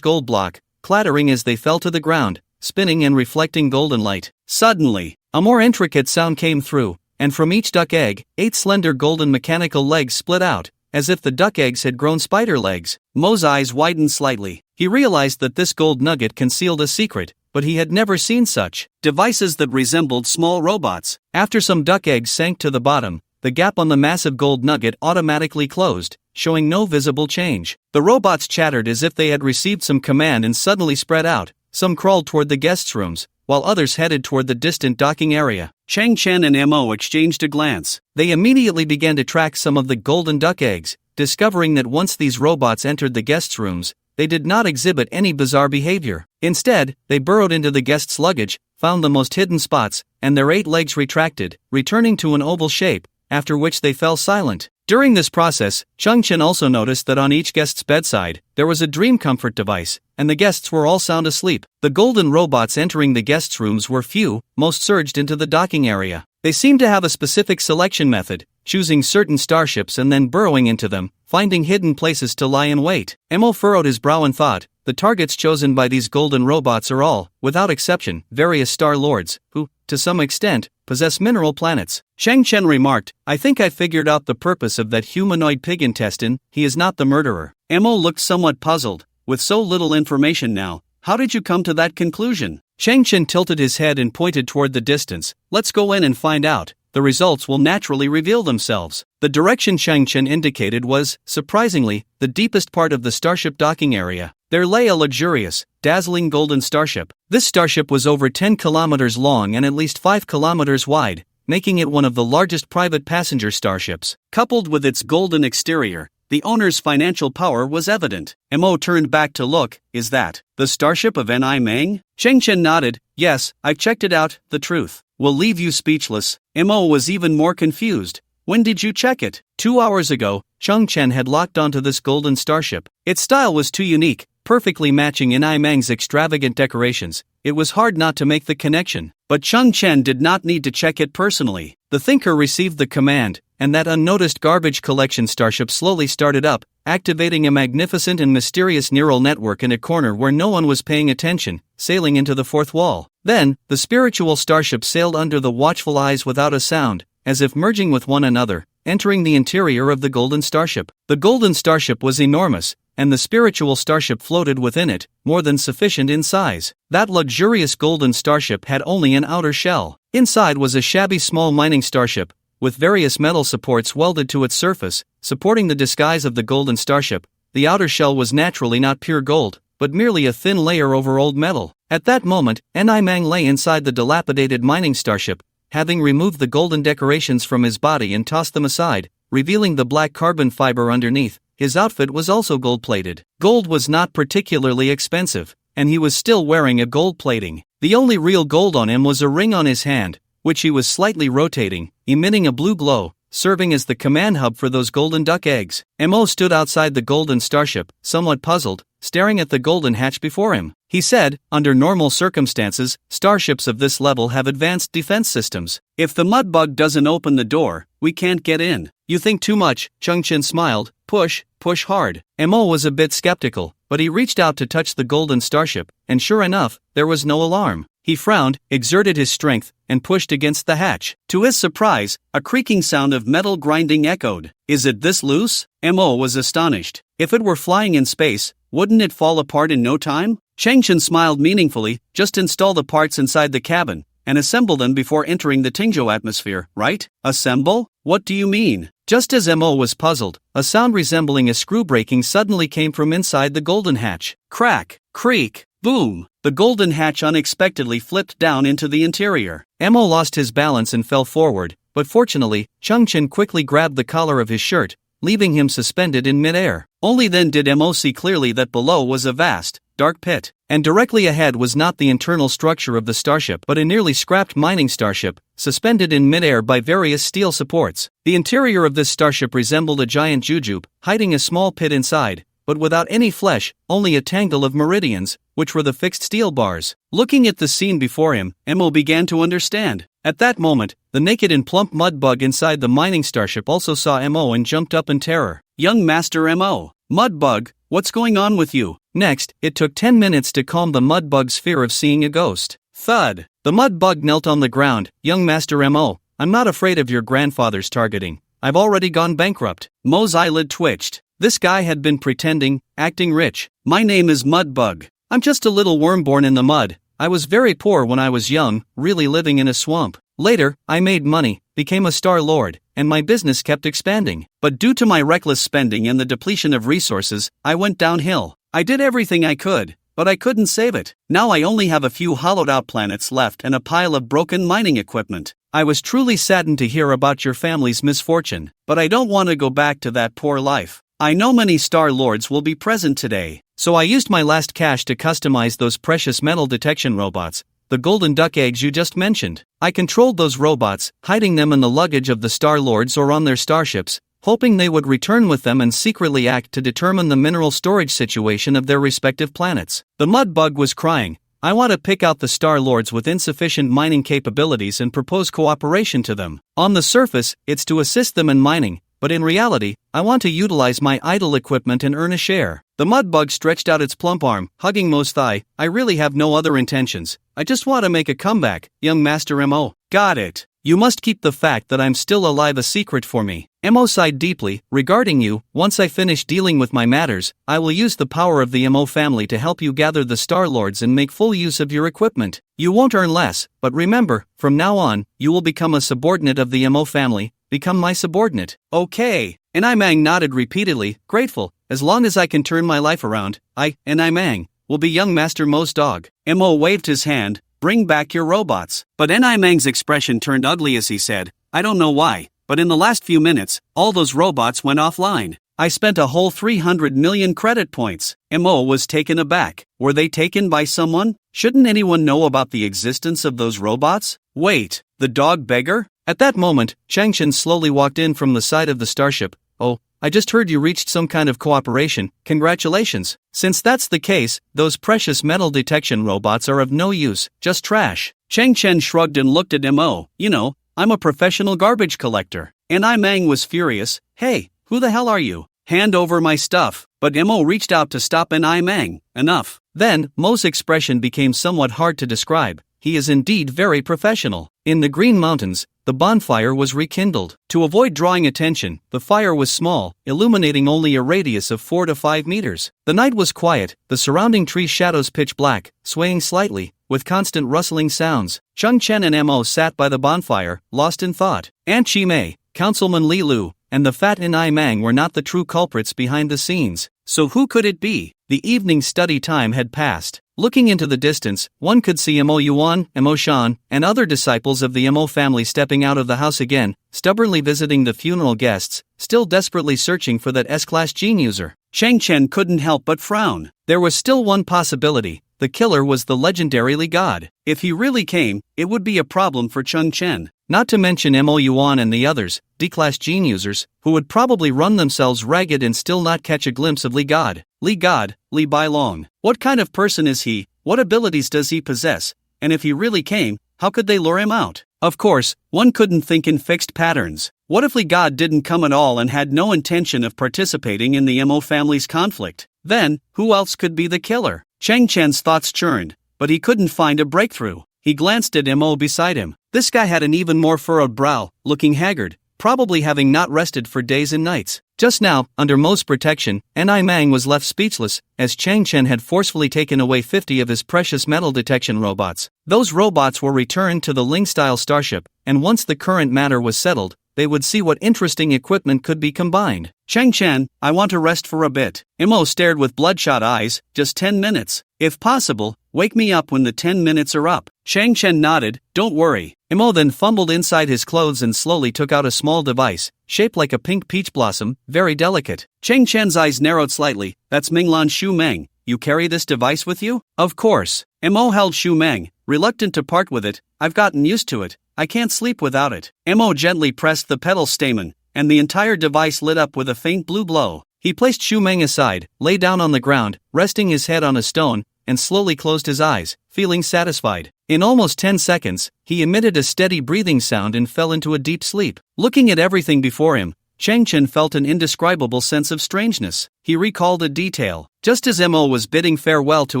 gold block, clattering as they fell to the ground, spinning and reflecting golden light. Suddenly, a more intricate sound came through. and from each duck egg, 8 slender golden mechanical legs split out, as if the duck eggs had grown spider legs. Mo's eyes widened slightly. He realized that this gold nugget concealed a secret, but he had never seen such devices that resembled small robots. After some duck eggs sank to the bottom, the gap on the massive gold nugget automatically closed, showing no visible change. The robots chattered as if they had received some command and suddenly spread out. Some crawled toward the guests' rooms, while others headed toward the distant docking area. Chang Chen and Mo exchanged a glance. They immediately began to track some of the golden duck eggs, discovering that once these robots entered the guests' rooms, they did not exhibit any bizarre behavior. Instead, they burrowed into the guests' luggage, found the most hidden spots, and their 8 legs retracted, returning to an oval shape, after which they fell silent. During this process, Chang Chen also noticed that on each guest's bedside, there was a dream comfort device, and the guests were all sound asleep. The golden robots entering the guests' rooms were few, most surged into the docking area. They seemed to have a specific selection method, choosing certain starships and then burrowing into them, finding hidden places to lie in wait. Mo furrowed his brow and thought, the targets chosen by these golden robots are all, without exception, various star lords, who, to some extent, possess mineral planets. Chang Chen remarked, I think I figured out the purpose of that humanoid pig intestine. He is not the murderer. Mo looked somewhat puzzled. With so little information now, how did you come to that conclusion? Chang Chen tilted his head and pointed toward the distance. Let's go in and find out. The results will naturally reveal themselves. The direction Chang Chen indicated was, surprisingly, the deepest part of the starship docking area. There lay a luxurious, dazzling golden starship. This starship was over 10 kilometers long and at least 5 kilometers wide, making it one of the largest private passenger starships. Coupled with its golden exterior, the owner's financial power was evident. Mo turned back to look. Is that the starship of Ni Meng? Chang Chen nodded. Yes, I've checked it out. The truth will leave you speechless. Mo was even more confused. When did you check it? 2 hours ago. Chang Chen had locked onto this golden starship. Its style was too unique, perfectly matching Ni Meng's extravagant decorations. It was hard not to make the connection. But Chang Chen did not need to check it personally. The thinker received the command, and that unnoticed garbage collection starship slowly started up, activating a magnificent and mysterious neural network in a corner where no one was paying attention, sailing into the fourth wall. Then, the spiritual starship sailed under the watchful eyes without a sound, as if merging with one another, entering the interior of the golden starship. The golden starship was enormous, and the spiritual starship floated within it, more than sufficient in size. That luxurious golden starship had only an outer shell. Inside was a shabby small mining starship, with various metal supports welded to its surface, supporting the disguise of the golden starship. The outer shell was naturally not pure gold, but merely a thin layer over old metal. At that moment, Ni Meng lay inside the dilapidated mining starship, having removed the golden decorations from his body and tossed them aside, revealing the black carbon fiber underneath. His outfit was also gold-plated. Gold was not particularly expensive, and he was still wearing a gold plating. The only real gold on him was a ring on his hand, which he was slightly rotating, emitting a blue glow, serving as the command hub for those golden duck eggs. Mo stood outside the golden starship, somewhat puzzled, staring at the golden hatch before him. He said, under normal circumstances, starships of this level have advanced defense systems. If the mud bug doesn't open the door, we can't get in. You think too much, Chang Chen smiled. Push hard. Mo was a bit skeptical, but he reached out to touch the golden starship, and sure enough, there was no alarm. He frowned, exerted his strength, and pushed against the hatch. To his surprise, a creaking sound of metal grinding echoed. Is it this loose? Mo was astonished. If it were flying in space, wouldn't it fall apart in no time? Chang Chen smiled meaningfully. Just install the parts inside the cabin, and assemble them before entering the Tingzhou atmosphere, right? Assemble? What do you mean? Just as Mo was puzzled, a sound resembling a screw breaking suddenly came from inside the golden hatch. Crack, creak, boom! The golden hatch unexpectedly flipped down into the interior. Mo lost his balance and fell forward, but fortunately, Chang Chen quickly grabbed the collar of his shirt, leaving him suspended in midair. Only then did Mo see clearly that below was a vast, dark pit, and directly ahead was not the internal structure of the starship but a nearly scrapped mining starship, suspended in midair by various steel supports. The interior of this starship resembled a giant jujube, hiding a small pit inside, but without any flesh, only a tangle of meridians, which were the fixed steel bars. Looking at the scene before him, Mo began to understand. At that moment, the naked and plump mud bug inside the mining starship also saw Mo and jumped up in terror. Young Master Mo, mud bug, what's going on with you? Next, it took 10 minutes to calm the mud bug's fear of seeing a ghost. Thud! The mud bug knelt on the ground. Young Master Mo, I'm not afraid of your grandfather's targeting. I've already gone bankrupt. Mo's eyelid twitched. This guy had been pretending, acting rich. My name is Mudbug. I'm just a little worm born in the mud. I was very poor when I was young, really living in a swamp. Later, I made money, became a star lord, and my business kept expanding. But due to my reckless spending and the depletion of resources, I went downhill. I did everything I could, but I couldn't save it. Now I only have a few hollowed-out planets left and a pile of broken mining equipment. I was truly saddened to hear about your family's misfortune, but I don't want to go back to that poor life. I know many Star Lords will be present today, so I used my last cash to customize those precious metal detection robots, the golden duck eggs you just mentioned. I controlled those robots, hiding them in the luggage of the Star Lords or on their starships, hoping they would return with them and secretly act to determine the mineral storage situation of their respective planets. The Mudbug was crying. I want to pick out the Star Lords with insufficient mining capabilities and propose cooperation to them. On the surface, it's to assist them in mining, but in reality, I want to utilize my idle equipment and earn a share. The Mudbug stretched out its plump arm, hugging Mo's thigh. I really have no other intentions. I just want to make a comeback, young Master Mo. Got it. You must keep the fact that I'm still alive a secret for me. Mo sighed deeply. Regarding you, once I finish dealing with my matters, I will use the power of the Mo family to help you gather the Star Lords and make full use of your equipment. You won't earn less, but remember, from now on, you will become a subordinate of the Mo family. Become my subordinate. Okay. And Imang nodded repeatedly, grateful. As long as I can turn my life around, I, and Imang, will be young Master Mo's dog. Mo waved his hand. Bring back your robots. But Imang's expression turned ugly as he said, I don't know why, but in the last few minutes, all those robots went offline. I spent a whole 300 million credit points. Mo was taken aback. Were they taken by someone? Shouldn't anyone know about the existence of those robots? Wait, the dog beggar? At that moment, Changshan slowly walked in from the side of the starship. Oh, I just heard you reached some kind of cooperation. Congratulations. Since that's the case, those precious metal detection robots are of no use, just trash. Cheng Chen shrugged and looked at Mo. You know, I'm a professional garbage collector. And Imang was furious. Hey, who the hell are you? Hand over my stuff. But Mo reached out to stop Imang. Enough. Then, Mo's expression became somewhat hard to describe. He is indeed very professional. In the Green Mountains, the bonfire was rekindled. To avoid drawing attention, the fire was small, illuminating only a radius of 4 to 5 meters. The night was quiet, the surrounding tree shadows pitch black, swaying slightly, with constant rustling sounds. Chung Chen and Mo sat by the bonfire, lost in thought. Aunt Chi Mei, Councilman Li Lu, and the fat Imang were not the true culprits behind the scenes. So who could it be? The evening study time had passed. Looking into the distance, one could see Mo Yuan, Mo Shan, and other disciples of the Mo family stepping out of the house again, stubbornly visiting the funeral guests, still desperately searching for that S-Class gene user. Cheng Chen couldn't help but frown. There was still one possibility. The killer was the legendary Li God. If he really came, it would be a problem for Cheng Chen. Not to mention Mo Yuan and the others, D-Class gene users, who would probably run themselves ragged and still not catch a glimpse of Li God. Li God, Li Bailong. What kind of person is he? What abilities does he possess? And if he really came, how could they lure him out? Of course, one couldn't think in fixed patterns. What if Li God didn't come at all and had no intention of participating in the Mo family's conflict? Then, who else could be the killer? Cheng Chen's thoughts churned, but he couldn't find a breakthrough. He glanced at Mo beside him. This guy had an even more furrowed brow, looking haggard, probably having not rested for days and nights. Just now, under Mo's protection, Imang was left speechless, as Cheng Chen had forcefully taken away 50 of his precious metal detection robots. Those robots were returned to the Ling-style starship, and once the current matter was settled, they would see what interesting equipment could be combined. Cheng Chen, I want to rest for a bit. Mo stared with bloodshot eyes. Just 10 minutes. If possible, wake me up when the 10 minutes are up. Cheng Chen nodded. Don't worry. Mo then fumbled inside his clothes and slowly took out a small device, shaped like a pink peach blossom, very delicate. Cheng Chen's eyes narrowed slightly. That's Minglan Shu Meng. You carry this device with you? Of course. Mo held Shu Meng, reluctant to part with it. I've gotten used to it. I can't sleep without it. Mo gently pressed the petal stamen, and the entire device lit up with a faint blue glow. He placed Shu Meng aside, lay down on the ground, resting his head on a stone, and slowly closed his eyes, feeling satisfied. In almost 10 seconds, he emitted a steady breathing sound and fell into a deep sleep. Looking at everything before him, Cheng Chen felt an indescribable sense of strangeness. He recalled a detail. Just as Mo was bidding farewell to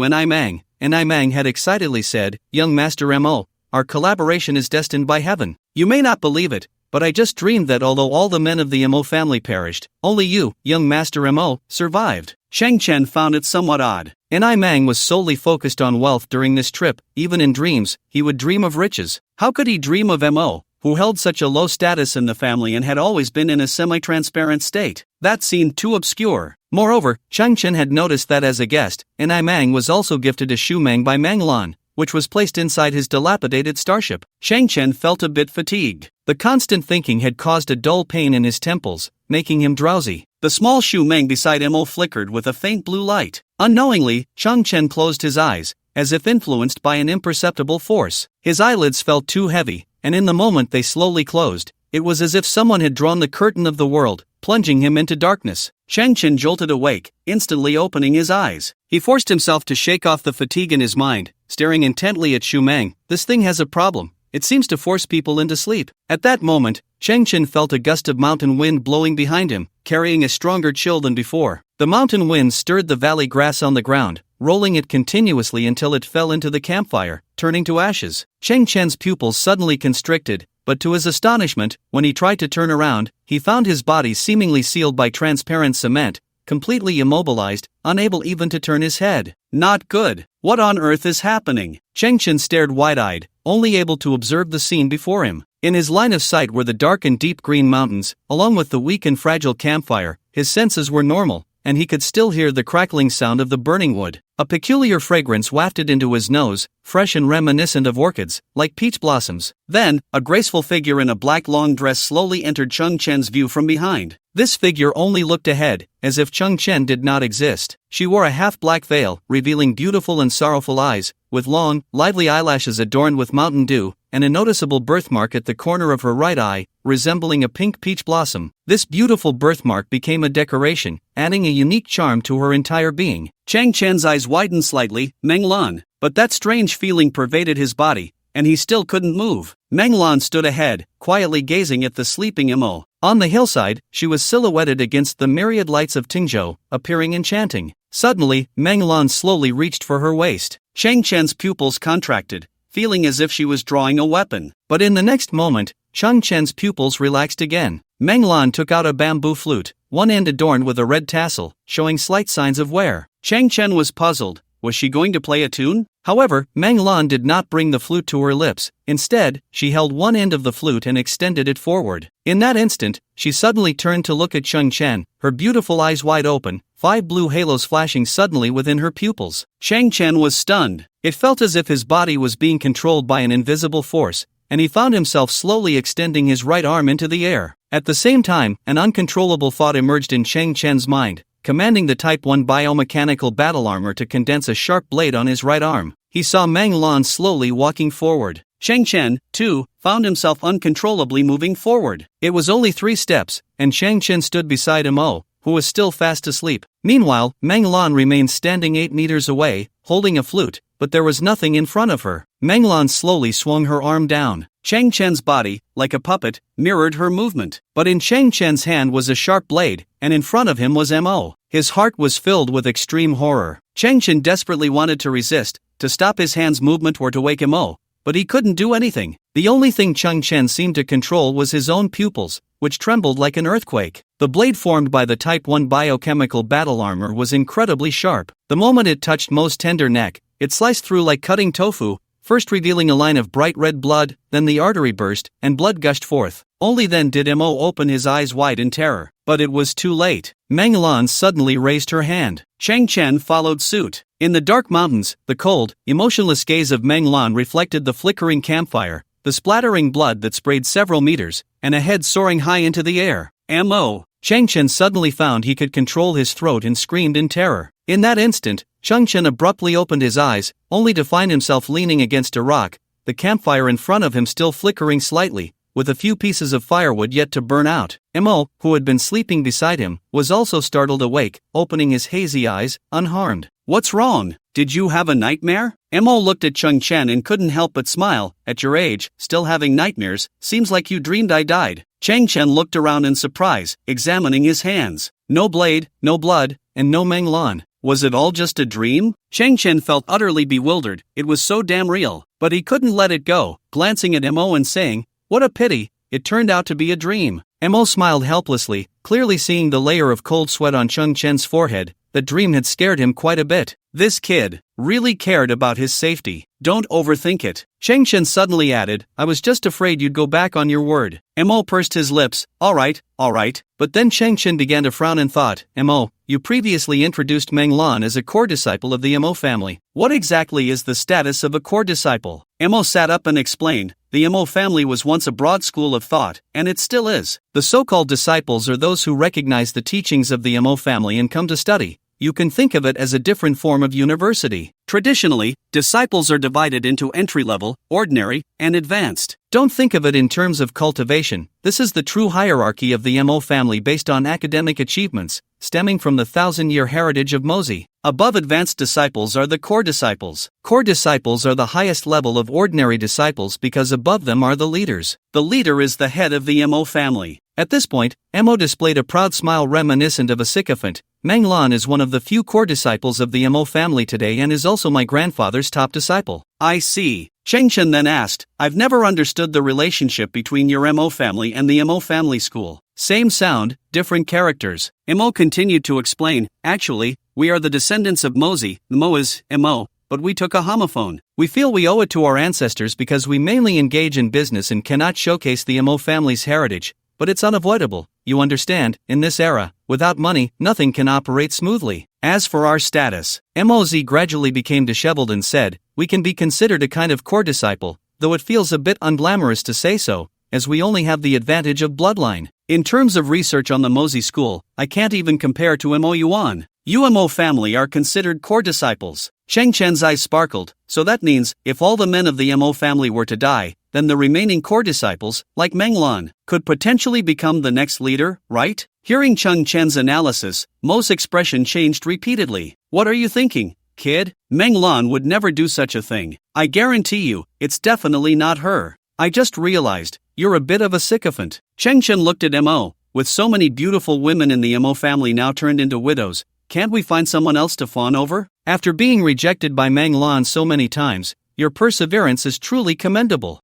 Imang, Imang had excitedly said, Young Master Mo, our collaboration is destined by heaven. You may not believe it, but I just dreamed that although all the men of the Mo family perished, only you, young Master Mo, survived. Chang Chen found it somewhat odd. Mang was solely focused on wealth during this trip. Even in dreams, he would dream of riches. How could he dream of Mo, who held such a low status in the family and had always been in a semi-transparent state? That seemed too obscure. Moreover, Chang Chen had noticed that as a guest, Mang was also gifted a shoemang by Manglan, which was placed inside his dilapidated starship. Chang Chen felt a bit fatigued. The constant thinking had caused a dull pain in his temples, making him drowsy. The small shoemang beside Mo flickered with a faint blue light. Unknowingly, Chang Chen closed his eyes, as if influenced by an imperceptible force. His eyelids felt too heavy, and in the moment they slowly closed, it was as if someone had drawn the curtain of the world, plunging him into darkness. Chang Chen jolted awake, instantly opening his eyes. He forced himself to shake off the fatigue in his mind, staring intently at Shoemang. This thing has a problem. It seems to force people into sleep. At that moment, Chang Chen felt a gust of mountain wind blowing behind him, carrying a stronger chill than before. The mountain wind stirred the valley grass on the ground, rolling it continuously until it fell into the campfire, turning to ashes. Chang Chen's pupils suddenly constricted, but to his astonishment, when he tried to turn around, he found his body seemingly sealed by transparent cement, completely immobilized, unable even to turn his head. Not good. What on earth is happening? Chang Chen stared wide-eyed, only able to observe the scene before him. In his line of sight were the dark and deep green mountains, along with the weak and fragile campfire. His senses were normal, and he could still hear the crackling sound of the burning wood. A peculiar fragrance wafted into his nose, fresh and reminiscent of orchids, like peach blossoms. Then, a graceful figure in a black long dress slowly entered Chang Chen's view from behind. This figure only looked ahead, as if Chang Chen did not exist. She wore a half-black veil, revealing beautiful and sorrowful eyes, with long, lively eyelashes adorned with mountain dew, and a noticeable birthmark at the corner of her right eye, resembling a pink peach blossom. This beautiful birthmark became a decoration, adding a unique charm to her entire being. Chang Chen's eyes widened slightly. Meng Lan. But that strange feeling pervaded his body, and he still couldn't move. Meng Lan stood ahead, quietly gazing at the sleeping Mo. On the hillside, she was silhouetted against the myriad lights of Tingzhou, appearing enchanting. Suddenly, Meng Lan slowly reached for her waist. Chang Chen's pupils contracted, feeling as if she was drawing a weapon. But in the next moment, Chang Chen's pupils relaxed again. Meng Lan took out a bamboo flute, one end adorned with a red tassel, showing slight signs of wear. Chang Chen was puzzled. Was she going to play a tune? However, Meng Lan did not bring the flute to her lips. Instead, she held one end of the flute and extended it forward. In that instant, she suddenly turned to look at Chang Chen, her beautiful eyes wide open, 5 blue halos flashing suddenly within her pupils. Chang Chen was stunned. It felt as if his body was being controlled by an invisible force, and he found himself slowly extending his right arm into the air. At the same time, an uncontrollable thought emerged in Chang Chen's mind, commanding the Type 1 biomechanical battle armor to condense a sharp blade on his right arm. He saw Meng Lan slowly walking forward. Chang Chen, too, found himself uncontrollably moving forward. It was only 3 steps, and Chang Chen stood beside Mo, who was still fast asleep. Meanwhile, Meng Lan remained standing 8 meters away, holding a flute, but there was nothing in front of her. Meng Lan slowly swung her arm down. Chang Chen's body, like a puppet, mirrored her movement. But in Chang Chen's hand was a sharp blade, and in front of him was Mo. His heart was filled with extreme horror. Chang Chen desperately wanted to resist, to stop his hand's movement or to wake Mo, but he couldn't do anything. The only thing Chang Chen seemed to control was his own pupils, which trembled like an earthquake. The blade formed by the Type 1 biochemical battle armor was incredibly sharp. The moment it touched Mo's tender neck, it sliced through like cutting tofu, first revealing a line of bright red blood, then the artery burst, and blood gushed forth. Only then did Mo open his eyes wide in terror. But it was too late. Meng Lan suddenly raised her hand. Chang Chen followed suit. In the dark mountains, the cold, emotionless gaze of Meng Lan reflected the flickering campfire, the splattering blood that sprayed several meters, and a head soaring high into the air. Mo. Chang Chen suddenly found he could control his throat and screamed in terror. In that instant, Chang Chen abruptly opened his eyes, only to find himself leaning against a rock, the campfire in front of him still flickering slightly, with a few pieces of firewood yet to burn out. Mo, who had been sleeping beside him, was also startled awake, opening his hazy eyes, unharmed. What's wrong? Did you have a nightmare? Mo looked at Chang Chen and couldn't help but smile. At your age, still having nightmares, seems like you dreamed I died. Chang Chen looked around in surprise, examining his hands. No blade, no blood, and no Meng Lan. Was it all just a dream? Chang Chen felt utterly bewildered, it was so damn real. But he couldn't let it go, glancing at Mo and saying, "What a pity, it turned out to be a dream." Mo smiled helplessly, clearly seeing the layer of cold sweat on Chang Chen's forehead. The dream had scared him quite a bit. This kid really cared about his safety. Don't overthink it. Chang Chen suddenly added, "I was just afraid you'd go back on your word." Mo pursed his lips, all right. But then Chang Chen began to frown and thought, Mo, you previously introduced Meng Lan as a core disciple of the Mo family. What exactly is the status of a core disciple? Mo sat up and explained, the Mo family was once a broad school of thought, and it still is. The so-called disciples are those who recognize the teachings of the Mo family and come to study. You can think of it as a different form of university. Traditionally, disciples are divided into entry-level, ordinary, and advanced. Don't think of it in terms of cultivation. This is the true hierarchy of the Mo family based on academic achievements, stemming from the 1,000-year heritage of Mozi. Above advanced disciples are the core disciples. Core disciples are the highest level of ordinary disciples because above them are the leaders. The leader is the head of the Mo family. At this point, Mo displayed a proud smile reminiscent of a sycophant. Meng Lan is one of the few core disciples of the Mo family today and is also my grandfather's top disciple. I see. Chang Chen then asked, I've never understood the relationship between your Mo family and the Mo family school. Same sound, different characters. Mo continued to explain, actually, we are the descendants of Mozi, Mo is Mo, but we took a homophone. We feel we owe it to our ancestors because we mainly engage in business and cannot showcase the Mo family's heritage. But it's unavoidable, you understand, in this era, without money, nothing can operate smoothly. As for our status, Moz gradually became disheveled and said, we can be considered a kind of core disciple, though it feels a bit unglamorous to say so, as we only have the advantage of bloodline. In terms of research on the Mozi school, I can't even compare to Mo Yuan. You Mo family are considered core disciples. Chang Chen's eyes sparkled, so that means, if all the men of the Mo family were to die, then the remaining core disciples, like Meng Lan, could potentially become the next leader, right? Hearing Chang Chen's analysis, Mo's expression changed repeatedly. What are you thinking, kid? Meng Lan would never do such a thing. I guarantee you, it's definitely not her. I just realized, you're a bit of a sycophant. Chang Chen looked at Mo. With so many beautiful women in the Mo family now turned into widows, can't we find someone else to fawn over? After being rejected by Meng Lan so many times, your perseverance is truly commendable.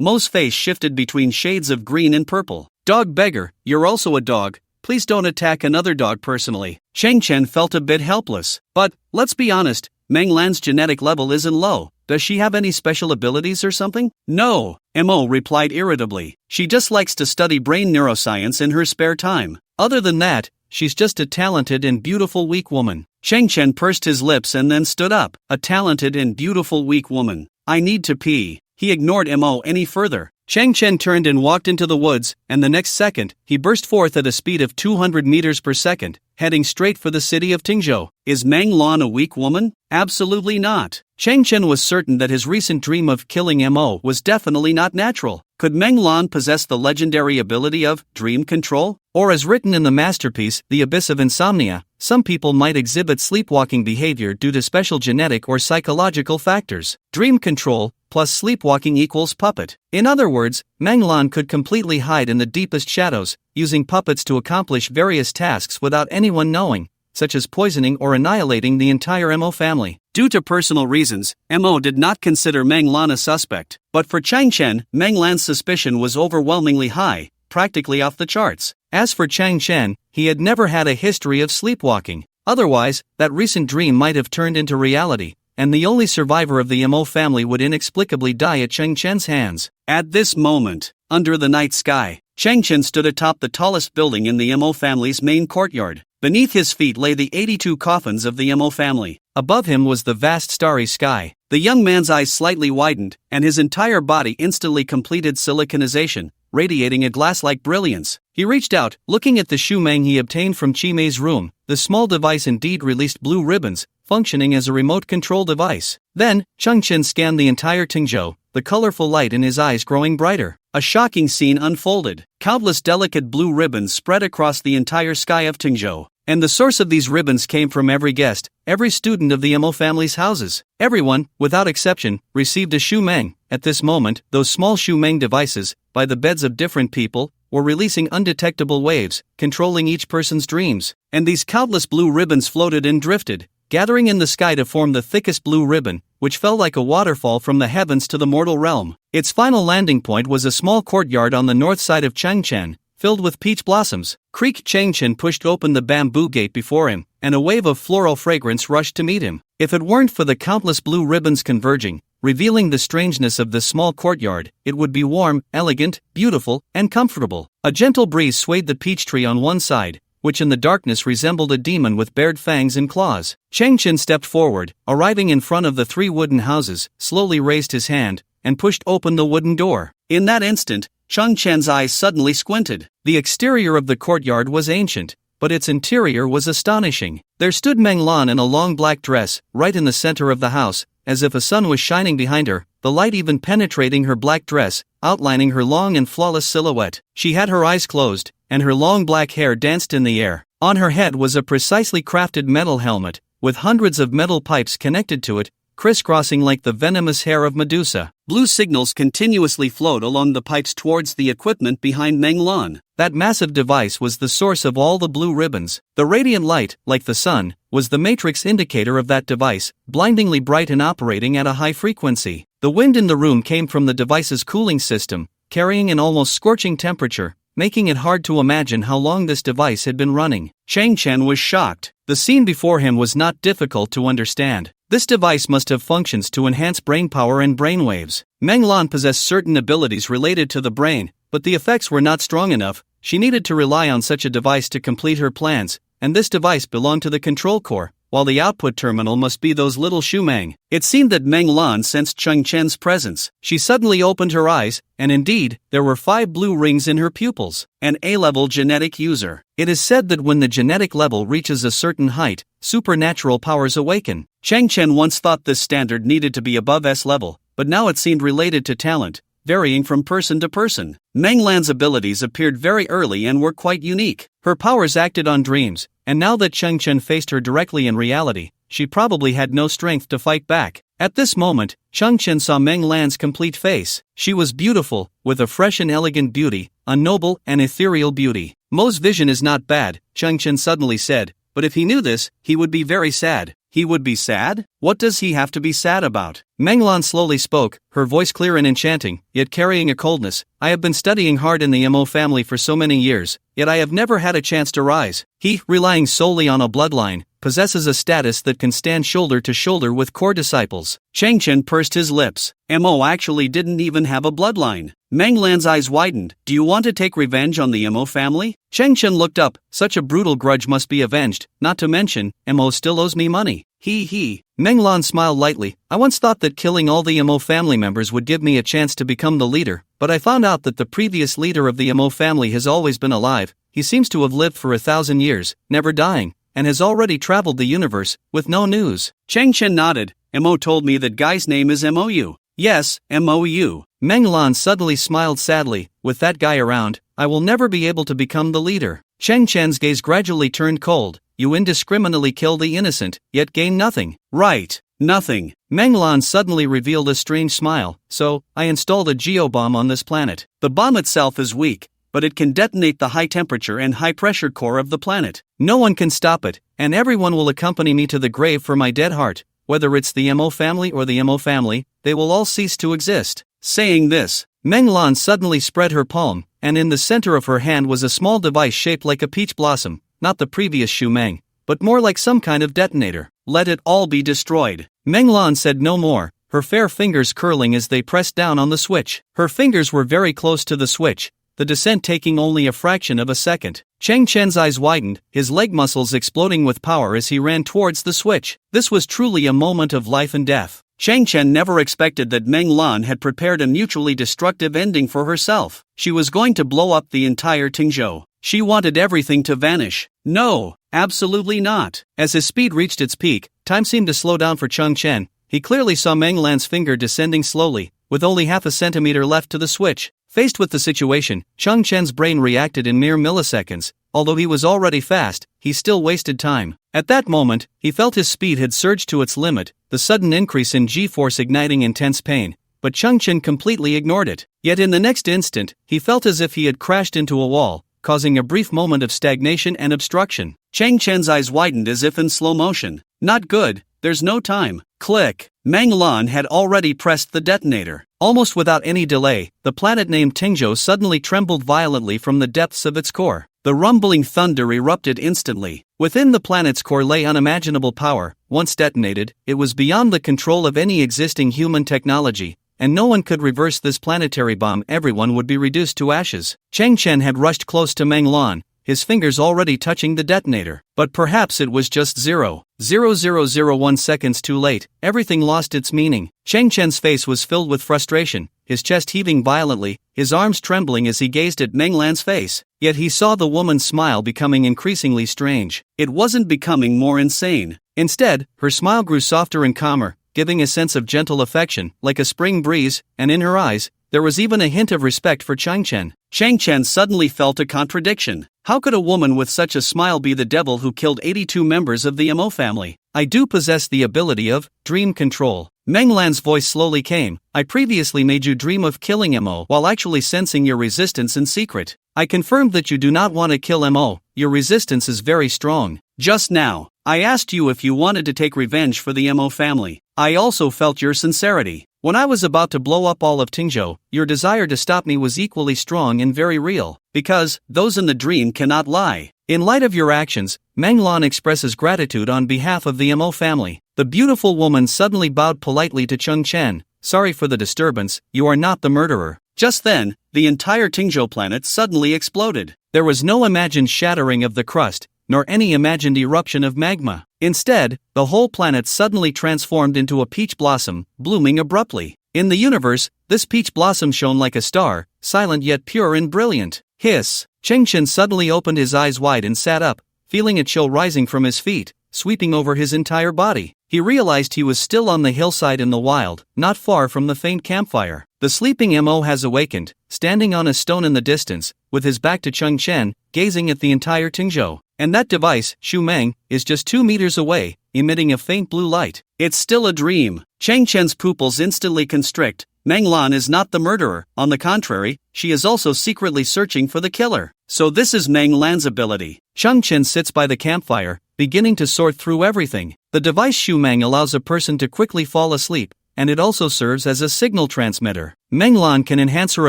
Mo's face shifted between shades of green and purple. Dog beggar, you're also a dog. Please don't attack another dog personally. Chang Chen felt a bit helpless. But, let's be honest, Meng Lan's genetic level isn't low. Does she have any special abilities or something? No, Mo replied irritably. She just likes to study brain neuroscience in her spare time. Other than that, she's just a talented and beautiful weak woman. Chang Chen pursed his lips and then stood up. A talented and beautiful weak woman. I need to pee. He ignored Mo any further. Chang Chen turned and walked into the woods, and the next second, he burst forth at a speed of 200 meters per second, heading straight for the city of Tingzhou. Is Meng Lan a weak woman? Absolutely not. Chang Chen was certain that his recent dream of killing Mo was definitely not natural. Could Meng Lan possess the legendary ability of dream control? Or as written in the masterpiece, The Abyss of Insomnia, some people might exhibit sleepwalking behavior due to special genetic or psychological factors. Dream control plus sleepwalking equals puppet. In other words, Meng Lan could completely hide in the deepest shadows, using puppets to accomplish various tasks without anyone knowing, such as poisoning or annihilating the entire Mo family. Due to personal reasons, Mo did not consider Meng Lan a suspect. But for Chang Chen, Meng Lan's suspicion was overwhelmingly high, practically off the charts. As for Chang Chen, he had never had a history of sleepwalking. Otherwise, that recent dream might have turned into reality, and the only survivor of the Mo family would inexplicably die at Chang Chen's hands. At this moment, under the night sky, Chang Chen stood atop the tallest building in the Mo family's main courtyard. Beneath his feet lay the 82 coffins of the Mo family. Above him was the vast starry sky. The young man's eyes slightly widened, and his entire body instantly completed siliconization, radiating a glass-like brilliance. He reached out, looking at the shumeng he obtained from Chi Mei's room. The small device indeed released blue ribbons, functioning as a remote control device. Then, Chang Chen scanned the entire Tingzhou, the colorful light in his eyes growing brighter. A shocking scene unfolded. Countless delicate blue ribbons spread across the entire sky of Tingzhou. And the source of these ribbons came from every guest, every student of the Mo family's houses. Everyone, without exception, received a shumeng. At this moment, those small shumeng devices, by the beds of different people, were releasing undetectable waves, controlling each person's dreams. And these countless blue ribbons floated and drifted, gathering in the sky to form the thickest blue ribbon, which fell like a waterfall from the heavens to the mortal realm. Its final landing point was a small courtyard on the north side of Changchen, filled with peach blossoms. Creek Changchen pushed open the bamboo gate before him, and a wave of floral fragrance rushed to meet him. If it weren't for the countless blue ribbons converging, revealing the strangeness of this small courtyard, it would be warm, elegant, beautiful, and comfortable. A gentle breeze swayed the peach tree on one side, which in the darkness resembled a demon with bared fangs and claws. Changchen stepped forward, arriving in front of the 3 wooden houses, slowly raised his hand, and pushed open the wooden door. In that instant, Changchen's eyes suddenly squinted. The exterior of the courtyard was ancient, but its interior was astonishing. There stood Meng Lan in a long black dress, right in the center of the house, as if a sun was shining behind her, the light even penetrating her black dress, outlining her long and flawless silhouette. She had her eyes closed, and her long black hair danced in the air. On her head was a precisely crafted metal helmet, with hundreds of metal pipes connected to it, crisscrossing like the venomous hair of Medusa. Blue signals continuously flowed along the pipes towards the equipment behind Meng Lan. That massive device was the source of all the blue ribbons. The radiant light, like the sun, was the matrix indicator of that device, blindingly bright and operating at a high frequency. The wind in the room came from the device's cooling system, carrying an almost scorching temperature, making it hard to imagine how long this device had been running. Changchen was shocked. The scene before him was not difficult to understand. This device must have functions to enhance brain power and brainwaves. Meng Lan possessed certain abilities related to the brain, but the effects were not strong enough. She needed to rely on such a device to complete her plans, and this device belonged to the control core, while the output terminal must be those little shumang. It seemed that Meng Lan sensed Changchen's presence. She suddenly opened her eyes, and indeed, there were 5 blue rings in her pupils. An A-level genetic user. It is said that when the genetic level reaches a certain height, supernatural powers awaken. Changchen once thought this standard needed to be above S-level, but now it seemed related to talent, varying from person to person. Meng Lan's abilities appeared very early and were quite unique. Her powers acted on dreams, and now that Changchen faced her directly in reality, she probably had no strength to fight back. At this moment, Changchen saw Meng Lan's complete face. She was beautiful, with a fresh and elegant beauty, a noble and ethereal beauty. Mo's vision is not bad, Changchen suddenly said, but if he knew this, he would be very sad. He would be sad? What does he have to be sad about? Meng Lan slowly spoke, her voice clear and enchanting, yet carrying a coldness. I have been studying hard in the Mo family for so many years, yet I have never had a chance to rise. He, relying solely on a bloodline, possesses a status that can stand shoulder to shoulder with core disciples. Changchen pursed his lips. Mo actually didn't even have a bloodline. Meng Lan's eyes widened. Do you want to take revenge on the Mo family? Changchen looked up. Such a brutal grudge must be avenged, not to mention, Mo still owes me money. He. Meng Lan smiled lightly. I once thought that killing all the Mo family members would give me a chance to become the leader, but I found out that the previous leader of the Mo family has always been alive. He seems to have lived for 1,000 years, never dying, and has already traveled the universe, with no news. Changchen nodded. Mo told me that guy's name is Mou. Yes, Mou. Meng Lan suddenly smiled sadly. With that guy around, I will never be able to become the leader. Changchen's gaze gradually turned cold. You indiscriminately kill the innocent, yet gain nothing. Right, nothing. Meng Lan suddenly revealed a strange smile. So, I installed a geobomb on this planet. The bomb itself is weak, but it can detonate the high temperature and high pressure core of the planet. No one can stop it, and everyone will accompany me to the grave for my dead heart. Whether it's the Mo family or the Mo family, they will all cease to exist. Saying this, Meng Lan suddenly spread her palm, and in the center of her hand was a small device shaped like a peach blossom, not the previous shumang, but more like some kind of detonator. Let it all be destroyed. Meng Lan said no more, her fair fingers curling as they pressed down on the switch. Her fingers were very close to the switch, the descent taking only a fraction of a second. Changchen's eyes widened, his leg muscles exploding with power as he ran towards the switch. This was truly a moment of life and death. Changchen never expected that Meng Lan had prepared a mutually destructive ending for herself. She was going to blow up the entire Tingzhou. She wanted everything to vanish. No, absolutely not. As his speed reached its peak, time seemed to slow down for Changchen. He clearly saw Meng Lan's finger descending slowly, with only half a centimeter left to the switch. Faced with the situation, Changchen's brain reacted in mere milliseconds. Although he was already fast, he still wasted time. At that moment, he felt his speed had surged to its limit, the sudden increase in G-force igniting intense pain. but Cheng Chen completely ignored it. Yet in the next instant, he felt as if he had crashed into a wall, causing a brief moment of stagnation and obstruction. Cheng Chen's eyes widened as if in slow motion. Not good, there's no time. Click. Meng Lan had already pressed the detonator. Almost without any delay, the planet named Tingzhou suddenly trembled violently from the depths of its core. The rumbling thunder erupted instantly. Within the planet's core lay unimaginable power. Once detonated, it was beyond the control of any existing human technology, and no one could reverse this planetary bomb. Everyone would be reduced to ashes. Cheng Chen had rushed close to Meng Lan, his fingers already touching the detonator. But perhaps it was just 0.0001 seconds too late. Everything lost its meaning. Cheng Chen's face was filled with frustration, his chest heaving violently, his arms trembling as he gazed at Meng Lan's face. Yet he saw the woman's smile becoming increasingly strange. It wasn't becoming more insane. Instead, her smile grew softer and calmer, giving a sense of gentle affection, like a spring breeze, and in her eyes, there was even a hint of respect for Cheng Chen. Cheng Chen suddenly felt a contradiction. How could a woman with such a smile be the devil who killed 82 members of the Mo family? I do possess the ability of dream control. Meng Lan's voice slowly came. I previously made you dream of killing Mo while actually sensing your resistance in secret. I confirmed that you do not want to kill Mo. Your resistance is very strong. Just now, I asked you if you wanted to take revenge for the Mo family. I also felt your sincerity. When I was about to blow up all of Tingzhou, your desire to stop me was equally strong and very real, because those in the dream cannot lie. In light of your actions, Meng Lan expresses gratitude on behalf of the Mo family. The beautiful woman suddenly bowed politely to Cheng Chen. Sorry for the disturbance, you are not the murderer. Just then, the entire Tingzhou planet suddenly exploded. There was no imagined shattering of the crust, nor any imagined eruption of magma. Instead, the whole planet suddenly transformed into a peach blossom, blooming abruptly. In the universe, this peach blossom shone like a star, silent yet pure and brilliant. Hiss! Cheng Chen suddenly opened his eyes wide and sat up, feeling a chill rising from his feet, sweeping over his entire body. He realized he was still on the hillside in the wild, not far from the faint campfire. The sleeping Mo has awakened, standing on a stone in the distance, with his back to Cheng Chen, gazing at the entire Tingzhou. And that device, Shu Meng, is just 2 meters away, emitting a faint blue light. It's still a dream. Cheng Chen's pupils instantly constrict. Meng Lan is not the murderer. On the contrary, she is also secretly searching for the killer. So this is Meng Lan's ability. Cheng Chen sits by the campfire, beginning to sort through everything. The device Shu Meng allows a person to quickly fall asleep, and it also serves as a signal transmitter. Meng Lan can enhance her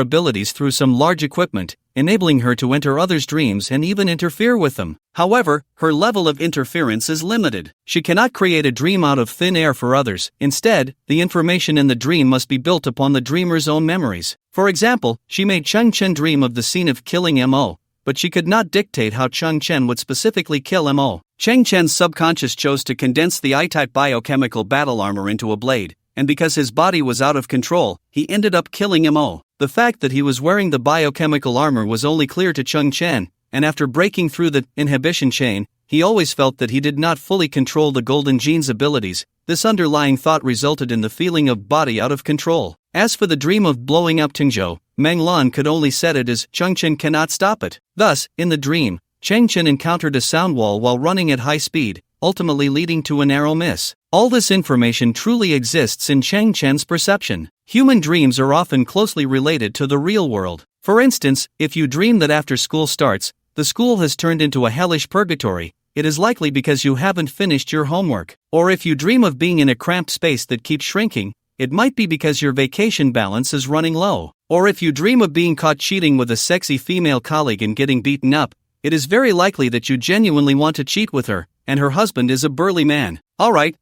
abilities through some large equipment, enabling her to enter others' dreams and even interfere with them. However, her level of interference is limited. She cannot create a dream out of thin air for others. Instead, the information in the dream must be built upon the dreamer's own memories. For example, she made Cheng Chen dream of the scene of killing Mo, but she could not dictate how Cheng Chen would specifically kill Mo. Cheng Chen's subconscious chose to condense the I-type biochemical battle armor into a blade, and because his body was out of control, he ended up killing Mo. The fact that he was wearing the biochemical armor was only clear to Cheng Chen, and after breaking through the inhibition chain, he always felt that he did not fully control the Golden Gene's abilities. This underlying thought resulted in the feeling of body out of control. As for the dream of blowing up Tingzhou, Meng Lan could only set it as Cheng Chen cannot stop it. Thus, in the dream, Cheng Chen encountered a sound wall while running at high speed, ultimately leading to a narrow miss. All this information truly exists in Cheng Chen's perception. Human dreams are often closely related to the real world. For instance, if you dream that after school starts, the school has turned into a hellish purgatory, it is likely because you haven't finished your homework. Or if you dream of being in a cramped space that keeps shrinking, it might be because your vacation balance is running low. Or if you dream of being caught cheating with a sexy female colleague and getting beaten up, it is very likely that you genuinely want to cheat with her, and her husband is a burly man. Alright,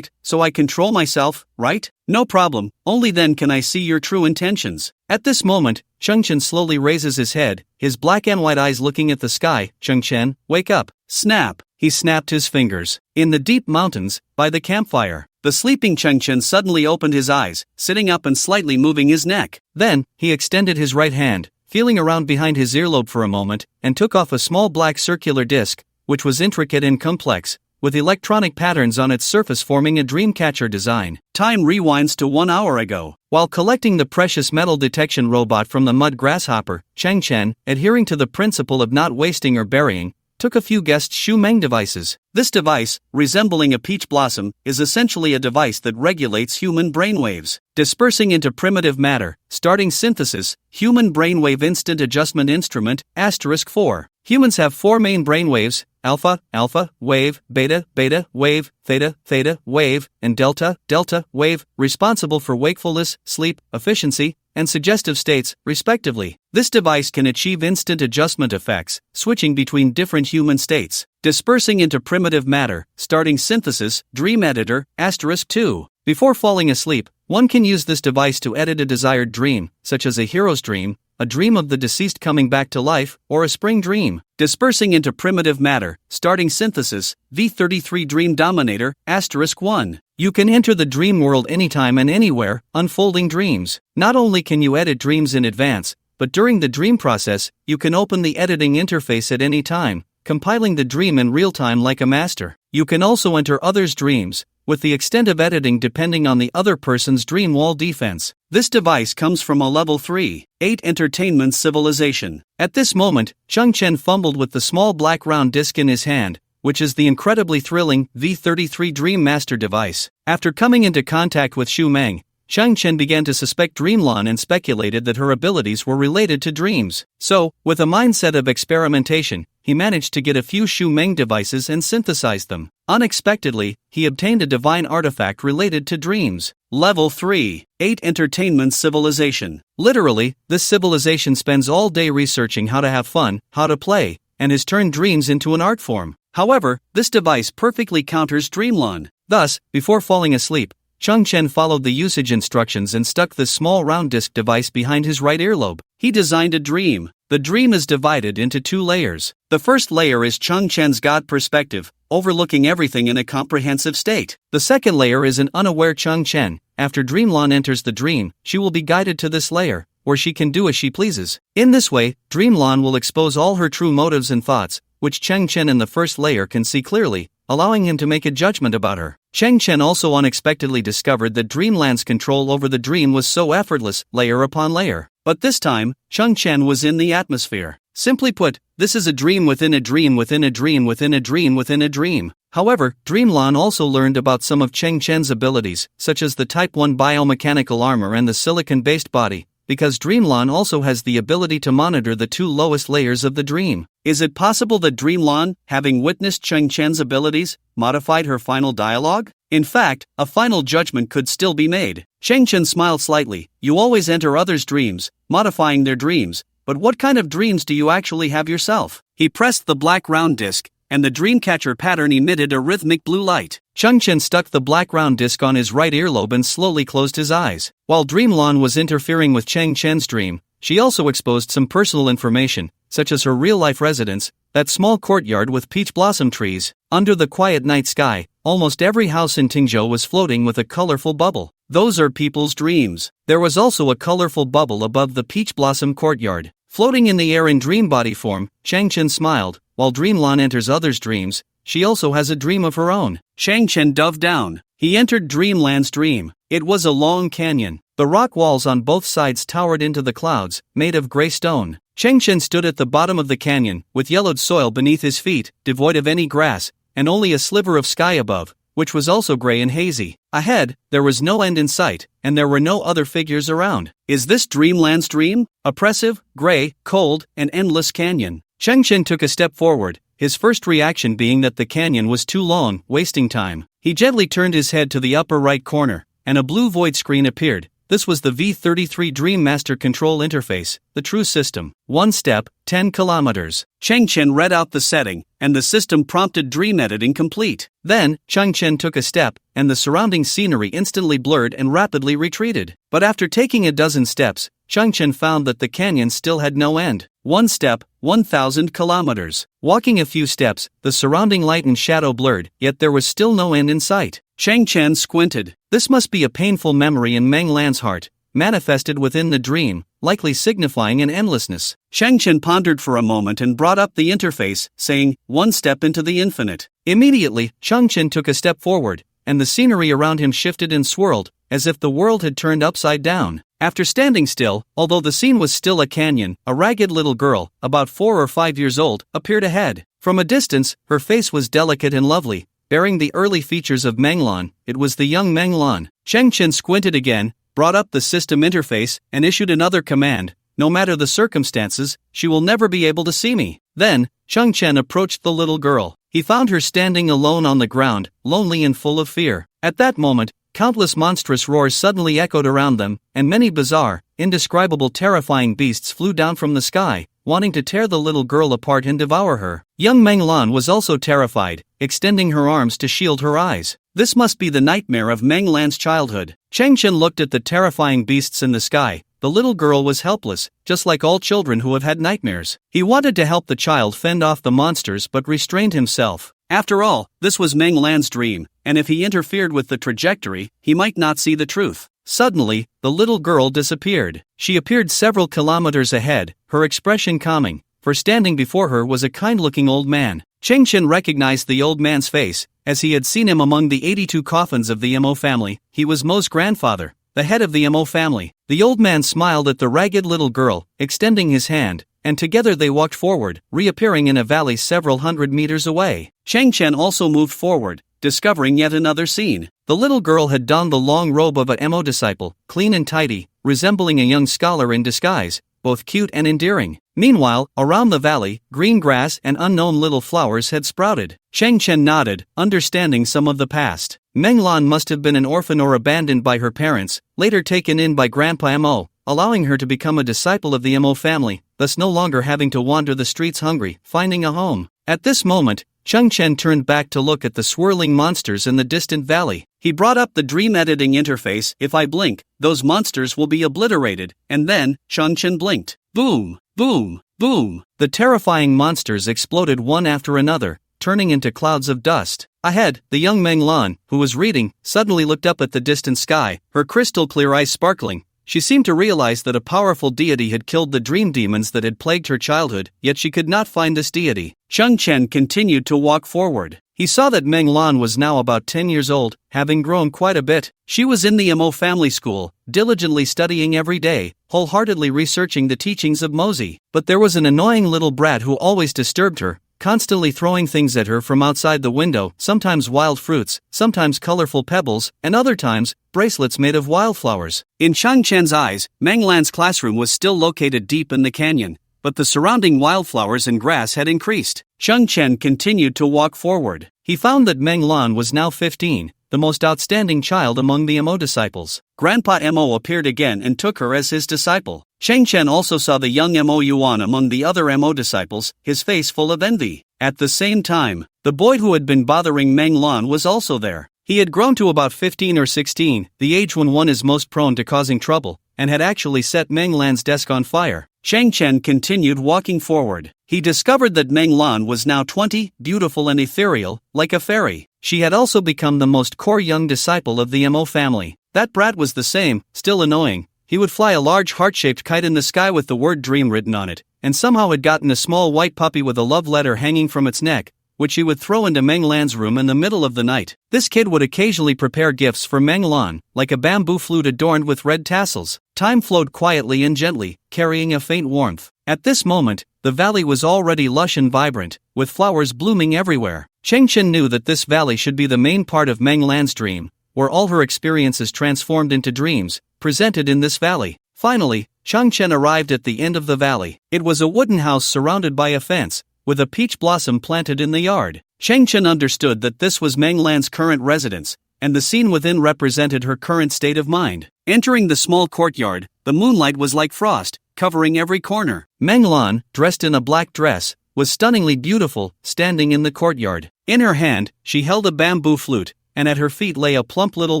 so I control myself, right? No problem, only then can I see your true intentions. At this moment, Cheng Chen slowly raises his head, his black and white eyes looking at the sky. Cheng Chen, wake up. Snap. He snapped his fingers. In the deep mountains, by the campfire, the sleeping Cheng Chen suddenly opened his eyes, sitting up and slightly moving his neck. Then, he extended his right hand, feeling around behind his earlobe for a moment, and took off a small black circular disc, which was intricate and complex, with electronic patterns on its surface forming a dreamcatcher design. Time rewinds to 1 hour ago. While collecting the precious metal detection robot from the mud grasshopper, Cheng Chen, adhering to the principle of not wasting or burying, took a few guessed Shu Meng devices. This device, resembling a peach blossom, is essentially a device that regulates human brainwaves. Dispersing into primitive matter, starting synthesis, human brainwave instant adjustment instrument, *4. Humans have four main brainwaves: alpha, alpha wave, beta, beta wave, theta, theta wave, and delta, delta wave, responsible for wakefulness, sleep, efficiency, and suggestive states, respectively. This device can achieve instant adjustment effects, switching between different human states. Dispersing into primitive matter, starting synthesis, dream editor, *2. Before falling asleep, one can use this device to edit a desired dream, such as a hero's dream, a dream of the deceased coming back to life, or a spring dream. Dispersing into primitive matter, starting synthesis, V33 Dream Dominator, *1. You can enter the dream world anytime and anywhere, unfolding dreams. Not only can you edit dreams in advance, but during the dream process, you can open the editing interface at any time, compiling the dream in real time like a master. You can also enter others' dreams, with the extent of editing depending on the other person's dream wall defense. This device comes from a level 3.8 entertainment civilization. At this moment, Cheng Chen fumbled with the small black round disc in his hand, which is the incredibly thrilling V33 Dream Master device. After coming into contact with Shu Meng, Cheng Chen began to suspect Dreamlan and speculated that her abilities were related to dreams. So, with a mindset of experimentation, he managed to get a few Shu Meng devices and synthesized them. Unexpectedly, he obtained a divine artifact related to dreams. Level 3.8 Entertainment Civilization. Literally, this civilization spends all day researching how to have fun, how to play, and has turned dreams into an art form. However, this device perfectly counters Dreamlan. Thus, before falling asleep, Cheng Chen followed the usage instructions and stuck this small round disc device behind his right earlobe. He designed a dream. The dream is divided into two layers. The first layer is Cheng Chen's God perspective, overlooking everything in a comprehensive state. The second layer is an unaware Cheng Chen. After Dreamlan enters the dream, she will be guided to this layer, where she can do as she pleases. In this way, Dreamlan will expose all her true motives and thoughts, which Cheng Chen in the first layer can see clearly, allowing him to make a judgment about her. Cheng Chen also unexpectedly discovered that Dreamland's control over the dream was so effortless, layer upon layer. But this time, Cheng Chen was in the atmosphere. Simply put, this is a dream within a dream within a dream within a dream within a dream. However, Dreamlan also learned about some of Cheng Chen's abilities, such as the Type 1 biomechanical armor and the silicon-based body, because Dreamlan also has the ability to monitor the two lowest layers of the dream. Is it possible that Dreamlan, having witnessed Cheng Chen's abilities, modified her final dialogue? In fact, a final judgment could still be made. Cheng Chen smiled slightly. You always enter others' dreams, modifying their dreams, but what kind of dreams do you actually have yourself? He pressed the black round disc, and the dreamcatcher pattern emitted a rhythmic blue light. Cheng Chen stuck the black round disc on his right earlobe and slowly closed his eyes. While Dreamlan was interfering with Cheng Chen's dream, she also exposed some personal information, such as her real-life residence, that small courtyard with peach blossom trees. Under the quiet night sky, almost every house in Tingzhou was floating with a colorful bubble. Those are people's dreams. There was also a colorful bubble above the peach blossom courtyard. Floating in the air in dream body form, Cheng Chen smiled. While Dreamlan enters others' dreams, she also has a dream of her own. Cheng Chen dove down. He entered Dreamland's dream. It was a long canyon. The rock walls on both sides towered into the clouds, made of gray stone. Cheng Chen stood at the bottom of the canyon, with yellowed soil beneath his feet, devoid of any grass, and only a sliver of sky above, which was also gray and hazy. Ahead, there was no end in sight, and there were no other figures around. Is this Dreamland's dream? Oppressive, gray, cold, and endless canyon. Cheng Chen took a step forward, his first reaction being that the canyon was too long, wasting time. He gently turned his head to the upper right corner, and a blue void screen appeared. This was the V33 Dream Master Control Interface, the true system. 1 step, 10 kilometers. Cheng Chen read out the setting, and the system prompted dream editing complete. Then, Cheng Chen took a step, and the surrounding scenery instantly blurred and rapidly retreated. But after taking a dozen steps, Cheng Chen found that the canyon still had no end. 1 step, 1,000 kilometers. Walking a few steps, the surrounding light and shadow blurred, yet there was still no end in sight. Cheng Chen squinted. This must be a painful memory in Meng Lan's heart, manifested within the dream, likely signifying an endlessness. Cheng Chen pondered for a moment and brought up the interface, saying, 1 step into the infinite. Immediately, Cheng Chen took a step forward, and the scenery around him shifted and swirled, as if the world had turned upside down. After standing still, although the scene was still a canyon, a ragged little girl, about 4 or 5 years old, appeared ahead. From a distance, her face was delicate and lovely, bearing the early features of Menglan. It was the young Menglan. Cheng Chen squinted again, brought up the system interface, and issued another command. No matter the circumstances, she will never be able to see me. Then, Cheng Chen approached the little girl. He found her standing alone on the ground, lonely and full of fear. At that moment, countless monstrous roars suddenly echoed around them, and many bizarre, indescribable terrifying beasts flew down from the sky, wanting to tear the little girl apart and devour her. Young Menglan was also terrified, extending her arms to shield her eyes. This must be the nightmare of Menglan's childhood. Cheng Chen looked at the terrifying beasts in the sky. The little girl was helpless, just like all children who have had nightmares. He wanted to help the child fend off the monsters but restrained himself. After all, this was Menglan's dream, and if he interfered with the trajectory, he might not see the truth. Suddenly, the little girl disappeared. She appeared several kilometers ahead, her expression calming, for standing before her was a kind-looking old man. Cheng Chen recognized the old man's face, as he had seen him among the 82 coffins of the Mo family. He was Mo's grandfather, the head of the Mo family. The old man smiled at the ragged little girl, extending his hand, and together they walked forward, reappearing in a valley several hundred meters away. Cheng Chen also moved forward, discovering yet another scene. The little girl had donned the long robe of a Mo disciple, clean and tidy, resembling a young scholar in disguise, both cute and endearing. Meanwhile, around the valley, green grass and unknown little flowers had sprouted. Cheng Chen nodded, understanding some of the past. Menglan must have been an orphan or abandoned by her parents, later taken in by Grandpa Mo, allowing her to become a disciple of the Mo family, thus no longer having to wander the streets hungry, finding a home. At this moment, Cheng Chen turned back to look at the swirling monsters in the distant valley. He brought up the dream editing interface. If I blink, those monsters will be obliterated, and then, Cheng Chen blinked. Boom, boom, boom. The terrifying monsters exploded one after another, turning into clouds of dust. Ahead, the young Menglan, who was reading, suddenly looked up at the distant sky, her crystal-clear eyes sparkling. She seemed to realize that a powerful deity had killed the dream demons that had plagued her childhood, yet she could not find this deity. Cheng Chen continued to walk forward. He saw that Menglan was now about 10 years old, having grown quite a bit. She was in the Mo family school, diligently studying every day, wholeheartedly researching the teachings of Mozi. But there was an annoying little brat who always disturbed her, constantly throwing things at her from outside the window, sometimes wild fruits, sometimes colorful pebbles, and other times, bracelets made of wildflowers. In Cheng Chen's eyes, Menglan's classroom was still located deep in the canyon, but the surrounding wildflowers and grass had increased. Cheng Chen continued to walk forward. He found that Menglan was now 15, the most outstanding child among the Mo disciples. Grandpa Mo appeared again and took her as his disciple. Cheng Chen also saw the young Mo Yuan among the other Mo disciples, his face full of envy. At the same time, the boy who had been bothering Menglan was also there. He had grown to about 15 or 16, the age when one is most prone to causing trouble, and had actually set Menglan's desk on fire. Cheng Chen continued walking forward. He discovered that Menglan was now 20, beautiful and ethereal, like a fairy. She had also become the most core young disciple of the Mo family. That brat was the same, still annoying. He would fly a large heart-shaped kite in the sky with the word dream written on it, and somehow had gotten a small white puppy with a love letter hanging from its neck, which he would throw into Menglan's room in the middle of the night. This kid would occasionally prepare gifts for Menglan, like a bamboo flute adorned with red tassels. Time flowed quietly and gently, carrying a faint warmth. At this moment, the valley was already lush and vibrant, with flowers blooming everywhere. Cheng Chen knew that this valley should be the main part of Menglan's dream, where all her experiences transformed into dreams, presented in this valley. Finally, Cheng Chen arrived at the end of the valley. It was a wooden house surrounded by a fence, with a peach blossom planted in the yard. Cheng Chen understood that this was Menglan's current residence, and the scene within represented her current state of mind. Entering the small courtyard, the moonlight was like frost, covering every corner. Menglan, dressed in a black dress, was stunningly beautiful, standing in the courtyard. In her hand, she held a bamboo flute, and at her feet lay a plump little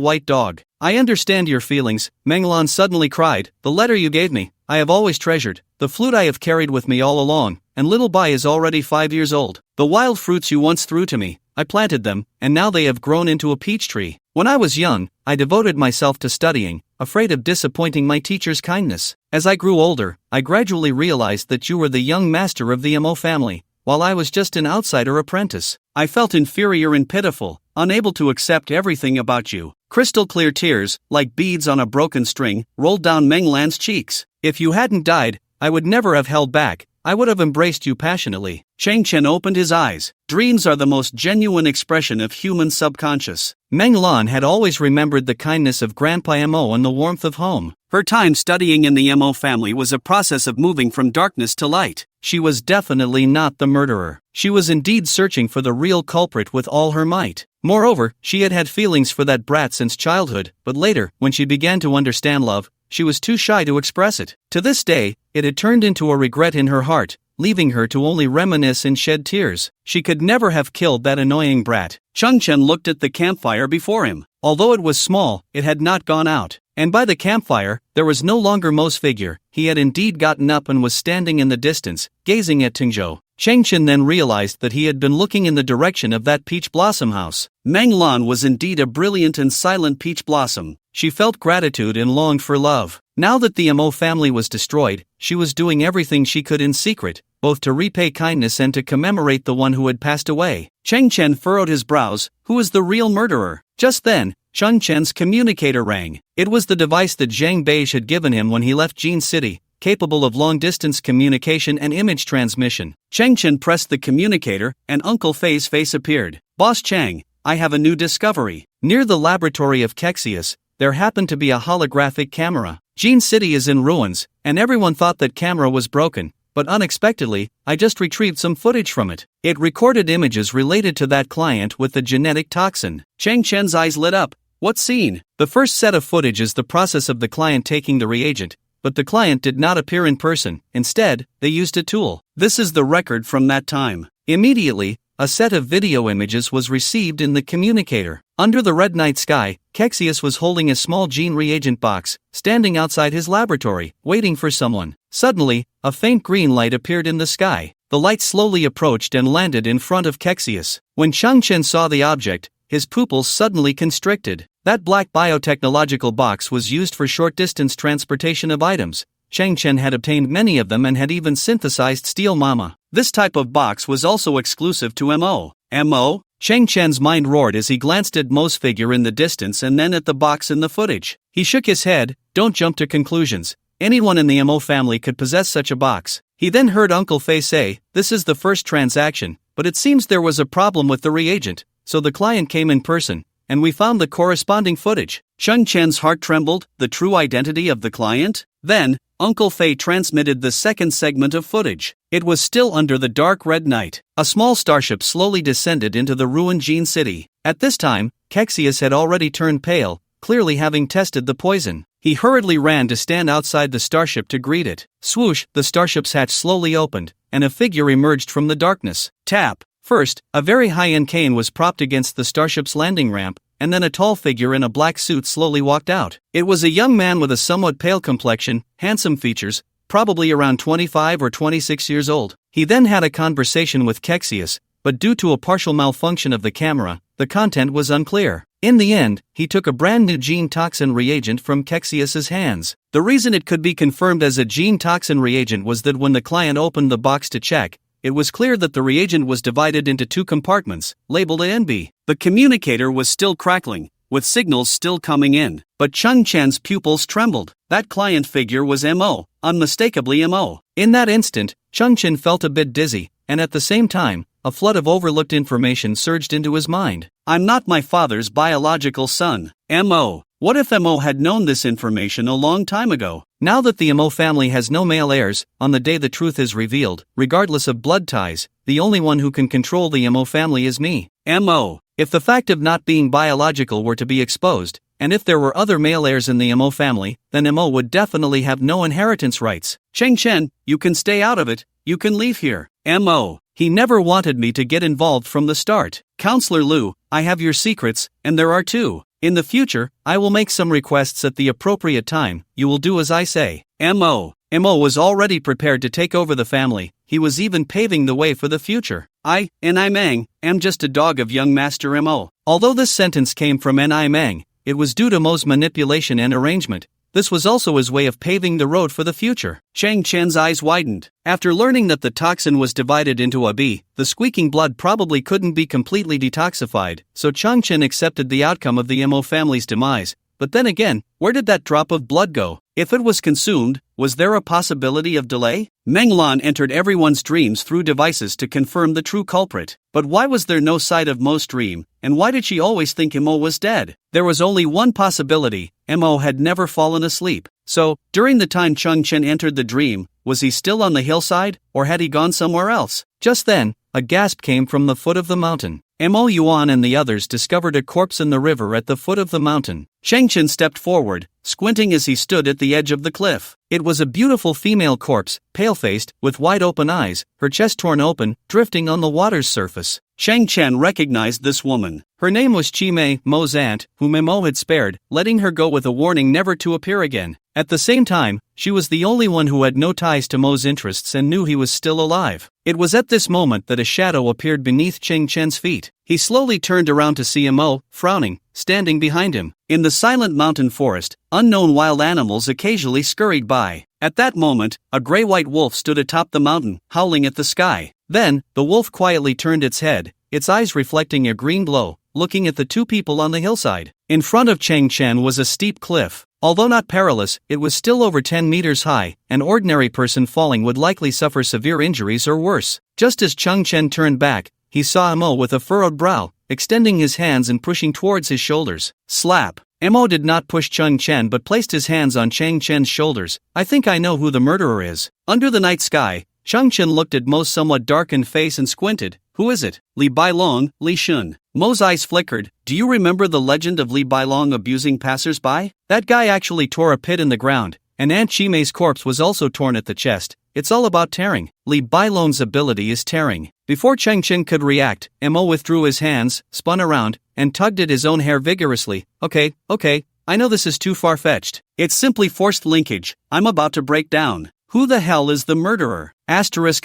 white dog. I understand your feelings, Menglan suddenly cried. The letter you gave me, I have always treasured. The flute I have carried with me all along, and little Bai is already 5 years old. The wild fruits you once threw to me, I planted them, and now they have grown into a peach tree. When I was young, I devoted myself to studying, afraid of disappointing my teacher's kindness. As I grew older, I gradually realized that you were the young master of the Mo family, while I was just an outsider apprentice. I felt inferior and pitiful, unable to accept everything about you. Crystal clear tears, like beads on a broken string, rolled down Meng Lan's cheeks. If you hadn't died, I would never have held back. I would have embraced you passionately. Chang Chen opened his eyes. Dreams are the most genuine expression of human subconscious. Meng Lan had always remembered the kindness of Grandpa Mo and the warmth of home. Her time studying in the Mo family was a process of moving from darkness to light. She was definitely not the murderer. She was indeed searching for the real culprit with all her might. Moreover, she had had feelings for that brat since childhood, but later, when she began to understand love, she was too shy to express it. To this day, it had turned into a regret in her heart, leaving her to only reminisce and shed tears. She could never have killed that annoying brat. Chang Chen looked at the campfire before him. Although it was small, it had not gone out. And by the campfire, there was no longer Mo's figure. He had indeed gotten up and was standing in the distance, gazing at Tingzhou. Chang Chen then realized that he had been looking in the direction of that peach blossom house. Meng Lan was indeed a brilliant and silent peach blossom. She felt gratitude and longed for love. Now that the Mo family was destroyed, she was doing everything she could in secret, both to repay kindness and to commemorate the one who had passed away. Chang Chen furrowed his brows. Who is the real murderer? Just then, Chang Chen's communicator rang. It was the device that Zhang Beige had given him when he left Jin City, capable of long-distance communication and image transmission. Chang Chen pressed the communicator, and Uncle Fei's face appeared. Boss Chang, I have a new discovery. Near the laboratory of Kexius, there happened to be a holographic camera. Jin City is in ruins, and everyone thought that camera was broken, but unexpectedly, I just retrieved some footage from it. It recorded images related to that client with the genetic toxin. Chang Chen's eyes lit up. What scene? The first set of footage is the process of the client taking the reagent, but the client did not appear in person. Instead, they used a tool. This is the record from that time. Immediately, a set of video images was received in the communicator. Under the red night sky, Kexius was holding a small gene reagent box, standing outside his laboratory, waiting for someone. Suddenly, a faint green light appeared in the sky. The light slowly approached and landed in front of Kexius. When Chang Chen saw the object, his pupils suddenly constricted. That black biotechnological box was used for short-distance transportation of items. Chang Chen had obtained many of them and had even synthesized Steel Mama. This type of box was also exclusive to Mo. Mo? Chang Chen's mind roared as he glanced at Mo's figure in the distance and then at the box in the footage. He shook his head. Don't jump to conclusions. Anyone in the Mo family could possess such a box. He then heard Uncle Fei say, this is the first transaction, but it seems there was a problem with the reagent, so the client came in person, and we found the corresponding footage. Chang Chen's heart trembled. The true identity of the client? Then, Uncle Fei transmitted the second segment of footage. It was still under the dark red night. A small starship slowly descended into the ruined Jin City. At this time, Kexius had already turned pale, clearly having tested the poison. He hurriedly ran to stand outside the starship to greet it. Swoosh, the starship's hatch slowly opened, and a figure emerged from the darkness. Tap. First, a very high-end cane was propped against the starship's landing ramp, and then a tall figure in a black suit slowly walked out. It was a young man with a somewhat pale complexion, handsome features, probably around 25 or 26 years old. He then had a conversation with Kexius, but due to a partial malfunction of the camera, the content was unclear. In the end, he took a brand new gene toxin reagent from Kexius's hands. The reason it could be confirmed as a gene toxin reagent was that when the client opened the box to check, it was clear that the reagent was divided into two compartments, labeled A and B. The communicator was still crackling, with signals still coming in, but Chang Chen's pupils trembled. That client figure was Mo, unmistakably Mo. In that instant, Chang Chen felt a bit dizzy, and at the same time, a flood of overlooked information surged into his mind. I'm not my father's biological son. Mo. What if Mo had known this information a long time ago? Now that the Mo family has no male heirs, on the day the truth is revealed, regardless of blood ties, the only one who can control the Mo family is me. Mo. If the fact of not being biological were to be exposed, and if there were other male heirs in the Mo family, then Mo would definitely have no inheritance rights. Chang Chen, you can stay out of it, you can leave here. Mo. He never wanted me to get involved from the start. Counselor Liu, I have your secrets, and there are two. In the future, I will make some requests at the appropriate time. You will do as I say. Mo. Mo was already prepared to take over the family. He was even paving the way for the future. I Mang, am just a dog of young Master Mo. Although this sentence came from Mang, it was due to Mo's manipulation and arrangement. this was also his way of paving the road for the future. Chang Chen's eyes widened. After learning that the toxin was divided into a B, the squeaking blood probably couldn't be completely detoxified, so Chang Chen accepted the outcome of the Mo family's demise. But then again, where did that drop of blood go? If it was consumed, was there a possibility of delay? Meng Lan entered everyone's dreams through devices to confirm the true culprit. But why was there no sight of Mo's dream, and why did she always think Mo was dead? There was only one possibility: Mo had never fallen asleep. So, during the time Chang Chen entered the dream, was he still on the hillside, or had he gone somewhere else? Just then, a gasp came from the foot of the mountain. Mo Yuan and the others discovered a corpse in the river at the foot of the mountain. Chang Chen stepped forward, squinting as he stood at the edge of the cliff. It was a beautiful female corpse, pale-faced, with wide-open eyes, her chest torn open, drifting on the water's surface. Chang Chen recognized this woman. Her name was Chi Mei, Mo's aunt, whom Mo had spared, letting her go with a warning never to appear again. At the same time, she was the only one who had no ties to Mo's interests and knew he was still alive. It was at this moment that a shadow appeared beneath Chang Chen's feet. He slowly turned around to see Mo, frowning, standing behind him. In the silent mountain forest, unknown wild animals occasionally scurried by. At that moment, a gray-white wolf stood atop the mountain, howling at the sky. Then, the wolf quietly turned its head, its eyes reflecting a green glow, looking at the two people on the hillside. In front of Chang Chen was a steep cliff. Although not perilous, it was still over 10 meters high. An ordinary person falling would likely suffer severe injuries or worse. Just as Chang Chen turned back, he saw Mo with a furrowed brow, extending his hands and pushing towards his shoulders. Slap! Mo did not push Chang Chen but placed his hands on Chang Chen's shoulders. I think I know who the murderer is. Under the night sky, Chang Chen looked at Mo's somewhat darkened face and squinted. Who is it? Li Bailong, Li Shun. Mo's eyes flickered. Do you remember the legend of Li Bailong abusing passers-by? That guy actually tore a pit in the ground, and Aunt Chimei's corpse was also torn at the chest. It's all about tearing. Li Bailong's ability is tearing. Before Chang Chen could react, Mo withdrew his hands, spun around, and tugged at his own hair vigorously. Okay, I know this is too far-fetched. It's simply forced linkage. I'm about to break down. Who the hell is the murderer? Asterisk.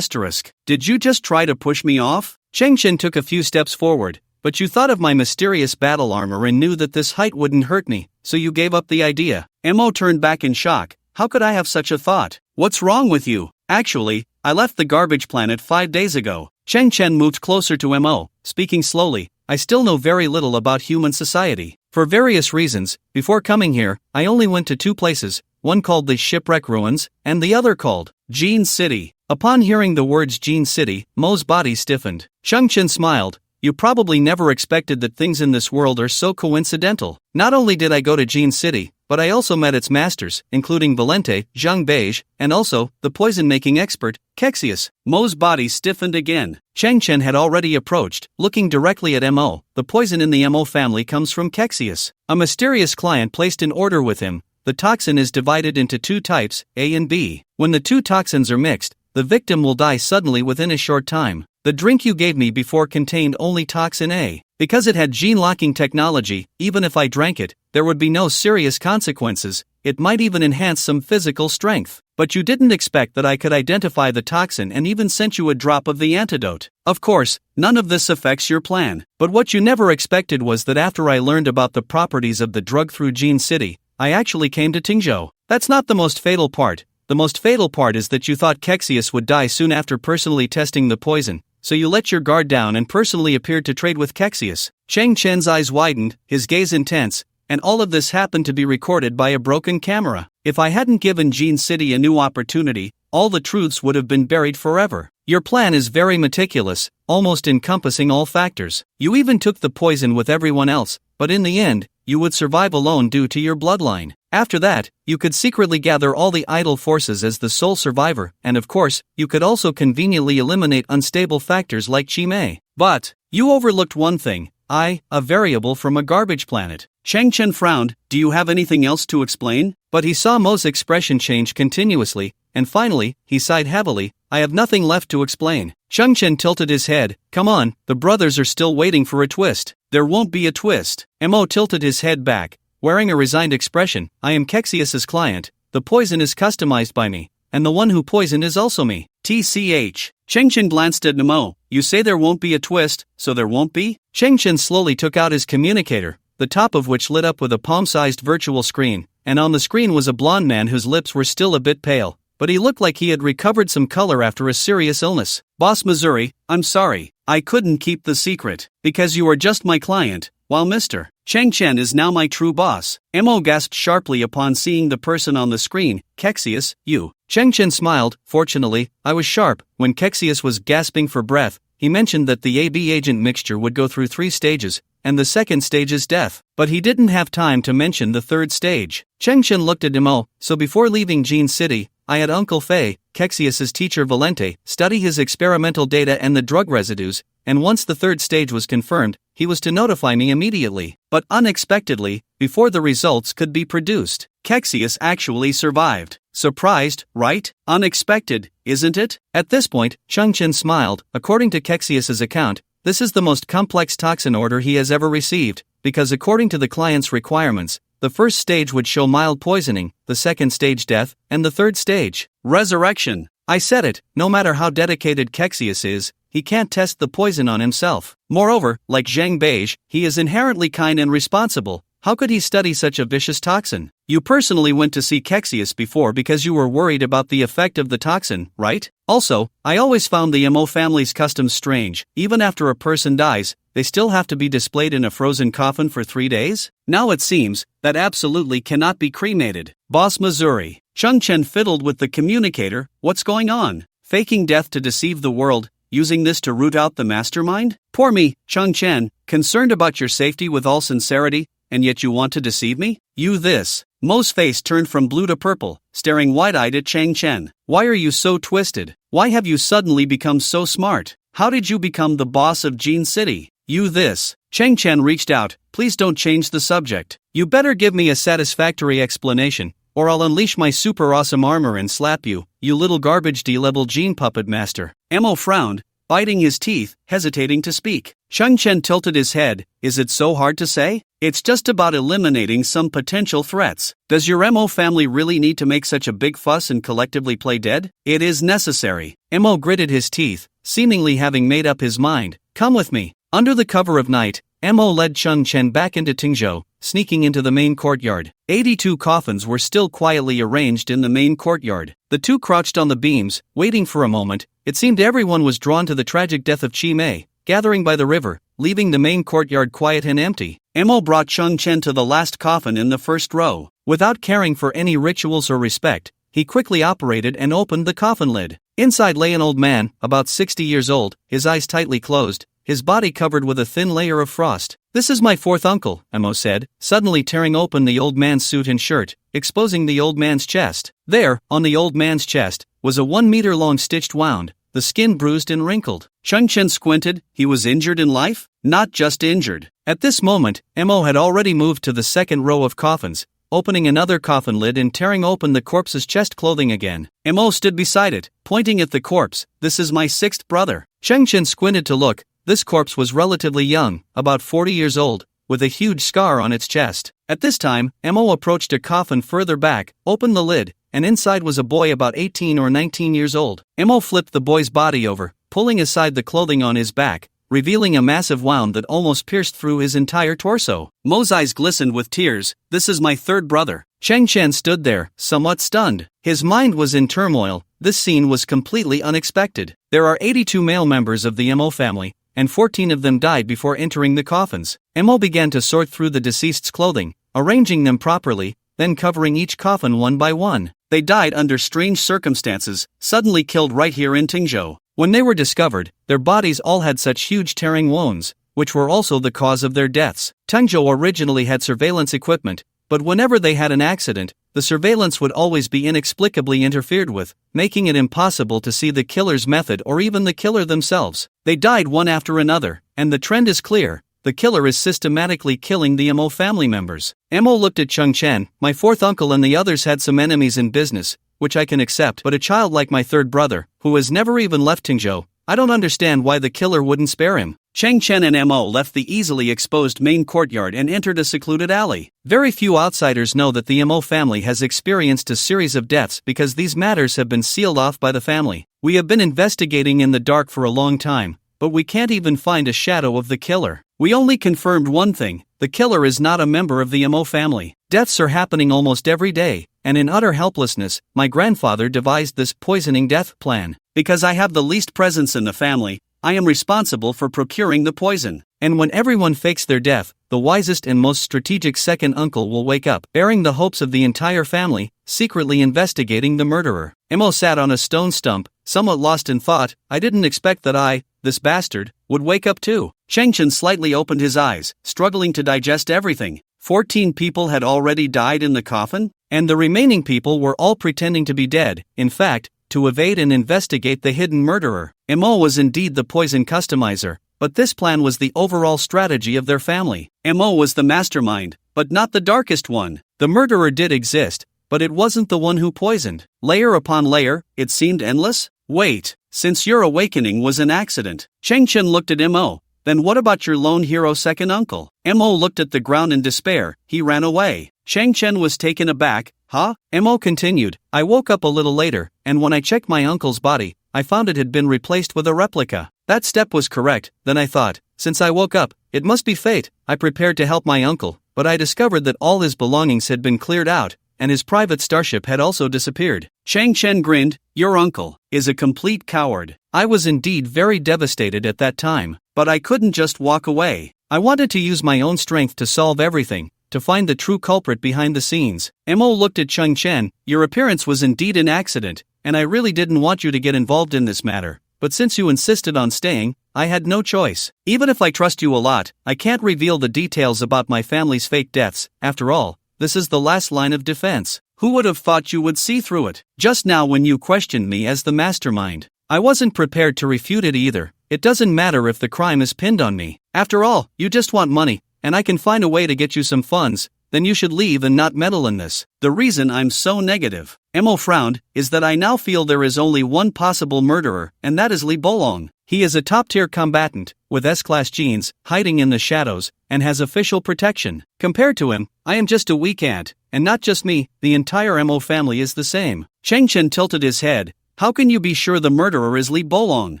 Did you just try to push me off? Chang Chen took a few steps forward. But you thought of my mysterious battle armor and knew that this height wouldn't hurt me, so you gave up the idea. Mo turned back in shock. How could I have such a thought? What's wrong with you? Actually, I left the garbage planet 5 days ago. Chang Chen moved closer to Mo, speaking slowly. I still know very little about human society. For various reasons, before coming here, I only went to 2 places, one called the Shipwreck Ruins, and the other called Jean City. Upon hearing the words Jean City, Mo's body stiffened. Chang Chen smiled. You probably never expected that things in this world are so coincidental. Not only did I go to Jean City, but I also met its masters, including Valente, Zhang Beige, and also the poison-making expert, Kexius. Mo's body stiffened again. Chang Chen had already approached, looking directly at Mo. The poison in the Mo family comes from Kexius. A mysterious client placed an order with him. The toxin is divided into 2 types, A and B. When the 2 toxins are mixed, the victim will die suddenly within a short time. The drink you gave me before contained only toxin A. Because it had gene-locking technology, even if I drank it, there would be no serious consequences. It might even enhance some physical strength. But you didn't expect that I could identify the toxin and even sent you a drop of the antidote. Of course, none of this affects your plan. But what you never expected was that after I learned about the properties of the drug through Jean City, I actually came to Tingzhou. That's not the most fatal part. The most fatal part is that you thought Kexius would die soon after personally testing the poison, so you let your guard down and personally appeared to trade with Kexius. Chang Chen's eyes widened, his gaze intense, and all of this happened to be recorded by a broken camera. If I hadn't given Jean City a new opportunity, all the truths would have been buried forever. Your plan is very meticulous, almost encompassing all factors. You even took the poison with everyone else, but in the end, you would survive alone due to your bloodline. After that, you could secretly gather all the idle forces as the sole survivor, and of course, you could also conveniently eliminate unstable factors like Chi Mei. But, you overlooked one thing, a variable from a garbage planet. Chang Chen frowned. Do you have anything else to explain? But he saw Mo's expression change continuously, and finally, he sighed heavily. I have nothing left to explain. Chang Chen tilted his head. Come on, the brothers are still waiting for a twist. There won't be a twist. Mo tilted his head back, wearing a resigned expression. I am Kexius's client. The poison is customized by me, and the one who poisoned is also me. TCH. Chang Chen glanced at Mo. You say there won't be a twist, so there won't be? Chang Chen slowly took out his communicator, the top of which lit up with a palm-sized virtual screen, and on the screen was a blonde man whose lips were still a bit pale, but he looked like he had recovered some color after a serious illness. Boss Missouri, I'm sorry, I couldn't keep the secret, because you are just my client, while Mr. Chang Chen is now my true boss. Mo gasped sharply upon seeing the person on the screen. Kexius, you. Chang Chen smiled. Fortunately, I was sharp. When Kexius was gasping for breath, he mentioned that the AB agent mixture would go through 3 stages, and the second stage is death. But he didn't have time to mention the third stage. Chang Chen looked at Mo. So before leaving Jean City, I had Uncle Fei, Kexius's teacher Valente, study his experimental data and the drug residues, and once the third stage was confirmed, he was to notify me immediately. But unexpectedly, before the results could be produced, Kexius actually survived. Surprised, right? Unexpected, isn't it? At this point, Chang Chen smiled. According to Kexius's account, this is the most complex toxin order he has ever received, because according to the client's requirements, the first stage would show mild poisoning, the second stage death, and the third stage, resurrection. I said it, no matter how dedicated Kexius is, he can't test the poison on himself. Moreover, like Zhang Beige, he is inherently kind and responsible. How could he study such a vicious toxin? You personally went to see Kexius before because you were worried about the effect of the toxin, right? Also, I always found the Mo family's customs strange. Even after a person dies, they still have to be displayed in a frozen coffin for 3 days? Now it seems that absolutely cannot be cremated. Boss Missouri. Chang Chen fiddled with the communicator. What's going on? Faking death to deceive the world, using this to root out the mastermind? Poor me, Chang Chen, concerned about your safety with all sincerity, and yet you want to deceive me? You this. Mo's face turned from blue to purple, staring wide-eyed at Chang Chen. Why are you so twisted? Why have you suddenly become so smart? How did you become the boss of Jean City? You this. Chang Chen reached out. Please don't change the subject. You better give me a satisfactory explanation, or I'll unleash my super awesome armor and slap you, you little garbage D-level Jean puppet master. Mo frowned, biting his teeth, hesitating to speak. Chang Chen tilted his head. Is it so hard to say? It's just about eliminating some potential threats. Does your Mo family really need to make such a big fuss and collectively play dead? It is necessary. Mo gritted his teeth, seemingly having made up his mind. Come with me. Under the cover of night, Mo led Chang Chen back into Tingzhou, sneaking into the main courtyard. 82 coffins were still quietly arranged in the main courtyard. The two crouched on the beams, waiting for a moment. It seemed everyone was drawn to the tragic death of Chi Mei, gathering by the river, leaving the main courtyard quiet and empty. Mo brought Chang Chen to the last coffin in the first row. Without caring for any rituals or respect, he quickly operated and opened the coffin lid. Inside lay an old man, about 60 years old, his eyes tightly closed, his body covered with a thin layer of frost. This is my fourth uncle, Mo said, suddenly tearing open the old man's suit and shirt, exposing the old man's chest. There, on the old man's chest, was a 1-meter-long stitched wound, the skin bruised and wrinkled. Chang Chen squinted. He was injured in life? Not just injured. At this moment, Mo had already moved to the second row of coffins, opening another coffin lid and tearing open the corpse's chest clothing again. Mo stood beside it, pointing at the corpse. This is my 6th brother. Chang Chen squinted to look. This corpse was relatively young, about 40 years old, with a huge scar on its chest. At this time, Mo approached a coffin further back, opened the lid, and inside was a boy about 18 or 19 years old. Mo flipped the boy's body over, pulling aside the clothing on his back, revealing a massive wound that almost pierced through his entire torso. Mo's eyes glistened with tears. This is my 3rd brother. Chang Chen stood there, somewhat stunned. His mind was in turmoil. This scene was completely unexpected. There are 82 male members of the Mo family, and 14 of them died before entering the coffins. Mo began to sort through the deceased's clothing, arranging them properly, then covering each coffin one by one. They died under strange circumstances, suddenly killed right here in Tingzhou. When they were discovered, their bodies all had such huge tearing wounds, which were also the cause of their deaths. Tingzhou originally had surveillance equipment, but whenever they had an accident, the surveillance would always be inexplicably interfered with, making it impossible to see the killer's method or even the killer themselves. They died one after another, and the trend is clear. The killer is systematically killing the Mo family members. Mo looked at Chang Chen. My 4th uncle and the others had some enemies in business, which I can accept, but a child like my 3rd brother, who has never even left Tingzhou, I don't understand why the killer wouldn't spare him. Chang Chen and Mo left the easily exposed main courtyard and entered a secluded alley. Very few outsiders know that the Mo family has experienced a series of deaths because these matters have been sealed off by the family. We have been investigating in the dark for a long time, but we can't even find a shadow of the killer. We only confirmed one thing: the killer is not a member of the Mo family. Deaths are happening almost every day, and in utter helplessness, my grandfather devised this poisoning death plan. Because I have the least presence in the family, I am responsible for procuring the poison. And when everyone fakes their death, the wisest and most strategic second uncle will wake up, bearing the hopes of the entire family, secretly investigating the murderer. Mo sat on a stone stump, somewhat lost in thought. I didn't expect that I, this bastard, would wake up too. Chengchen slightly opened his eyes, struggling to digest everything. 14 people had already died in the coffin, and the remaining people were all pretending to be dead, in fact, to evade and investigate the hidden murderer. Mo was indeed the poison customizer, but this plan was the overall strategy of their family. Mo was the mastermind, but not the darkest one. The murderer did exist, but it wasn't the one who poisoned. Layer upon layer, it seemed endless. Wait, since your awakening was an accident. Chengchen looked at Mo. Then what about your lone hero second uncle? Mo looked at the ground in despair. He ran away. Chengchen was taken aback. Huh? Mo continued. I woke up a little later, and when I checked my uncle's body, I found it had been replaced with a replica. That step was correct. Then I thought, since I woke up, it must be fate. I prepared to help my uncle, but I discovered that all his belongings had been cleared out, and his private starship had also disappeared. Chengchen grinned. Your uncle is a complete coward. I was indeed very devastated at that time, but I couldn't just walk away. I wanted to use my own strength to solve everything, to find the true culprit behind the scenes. Mo looked at Chengchen. Your appearance was indeed an accident, and I really didn't want you to get involved in this matter, but since you insisted on staying, I had no choice. Even if I trust you a lot, I can't reveal the details about my family's fake deaths. After all, this is the last line of defense. Who would have thought you would see through it? Just now when you questioned me as the mastermind, I wasn't prepared to refute it either. It doesn't matter if the crime is pinned on me. After all, you just want money, and I can find a way to get you some funds. Then you should leave and not meddle in this. The reason I'm so negative, Mo frowned, is that I now feel there is only one possible murderer, and that is Li Bolong. He is a top-tier combatant, with S-class genes, hiding in the shadows, and has official protection. Compared to him, I am just a weak ant, and not just me, the entire Mo family is the same. Chengchen tilted his head. How can you be sure the murderer is Li Bolong?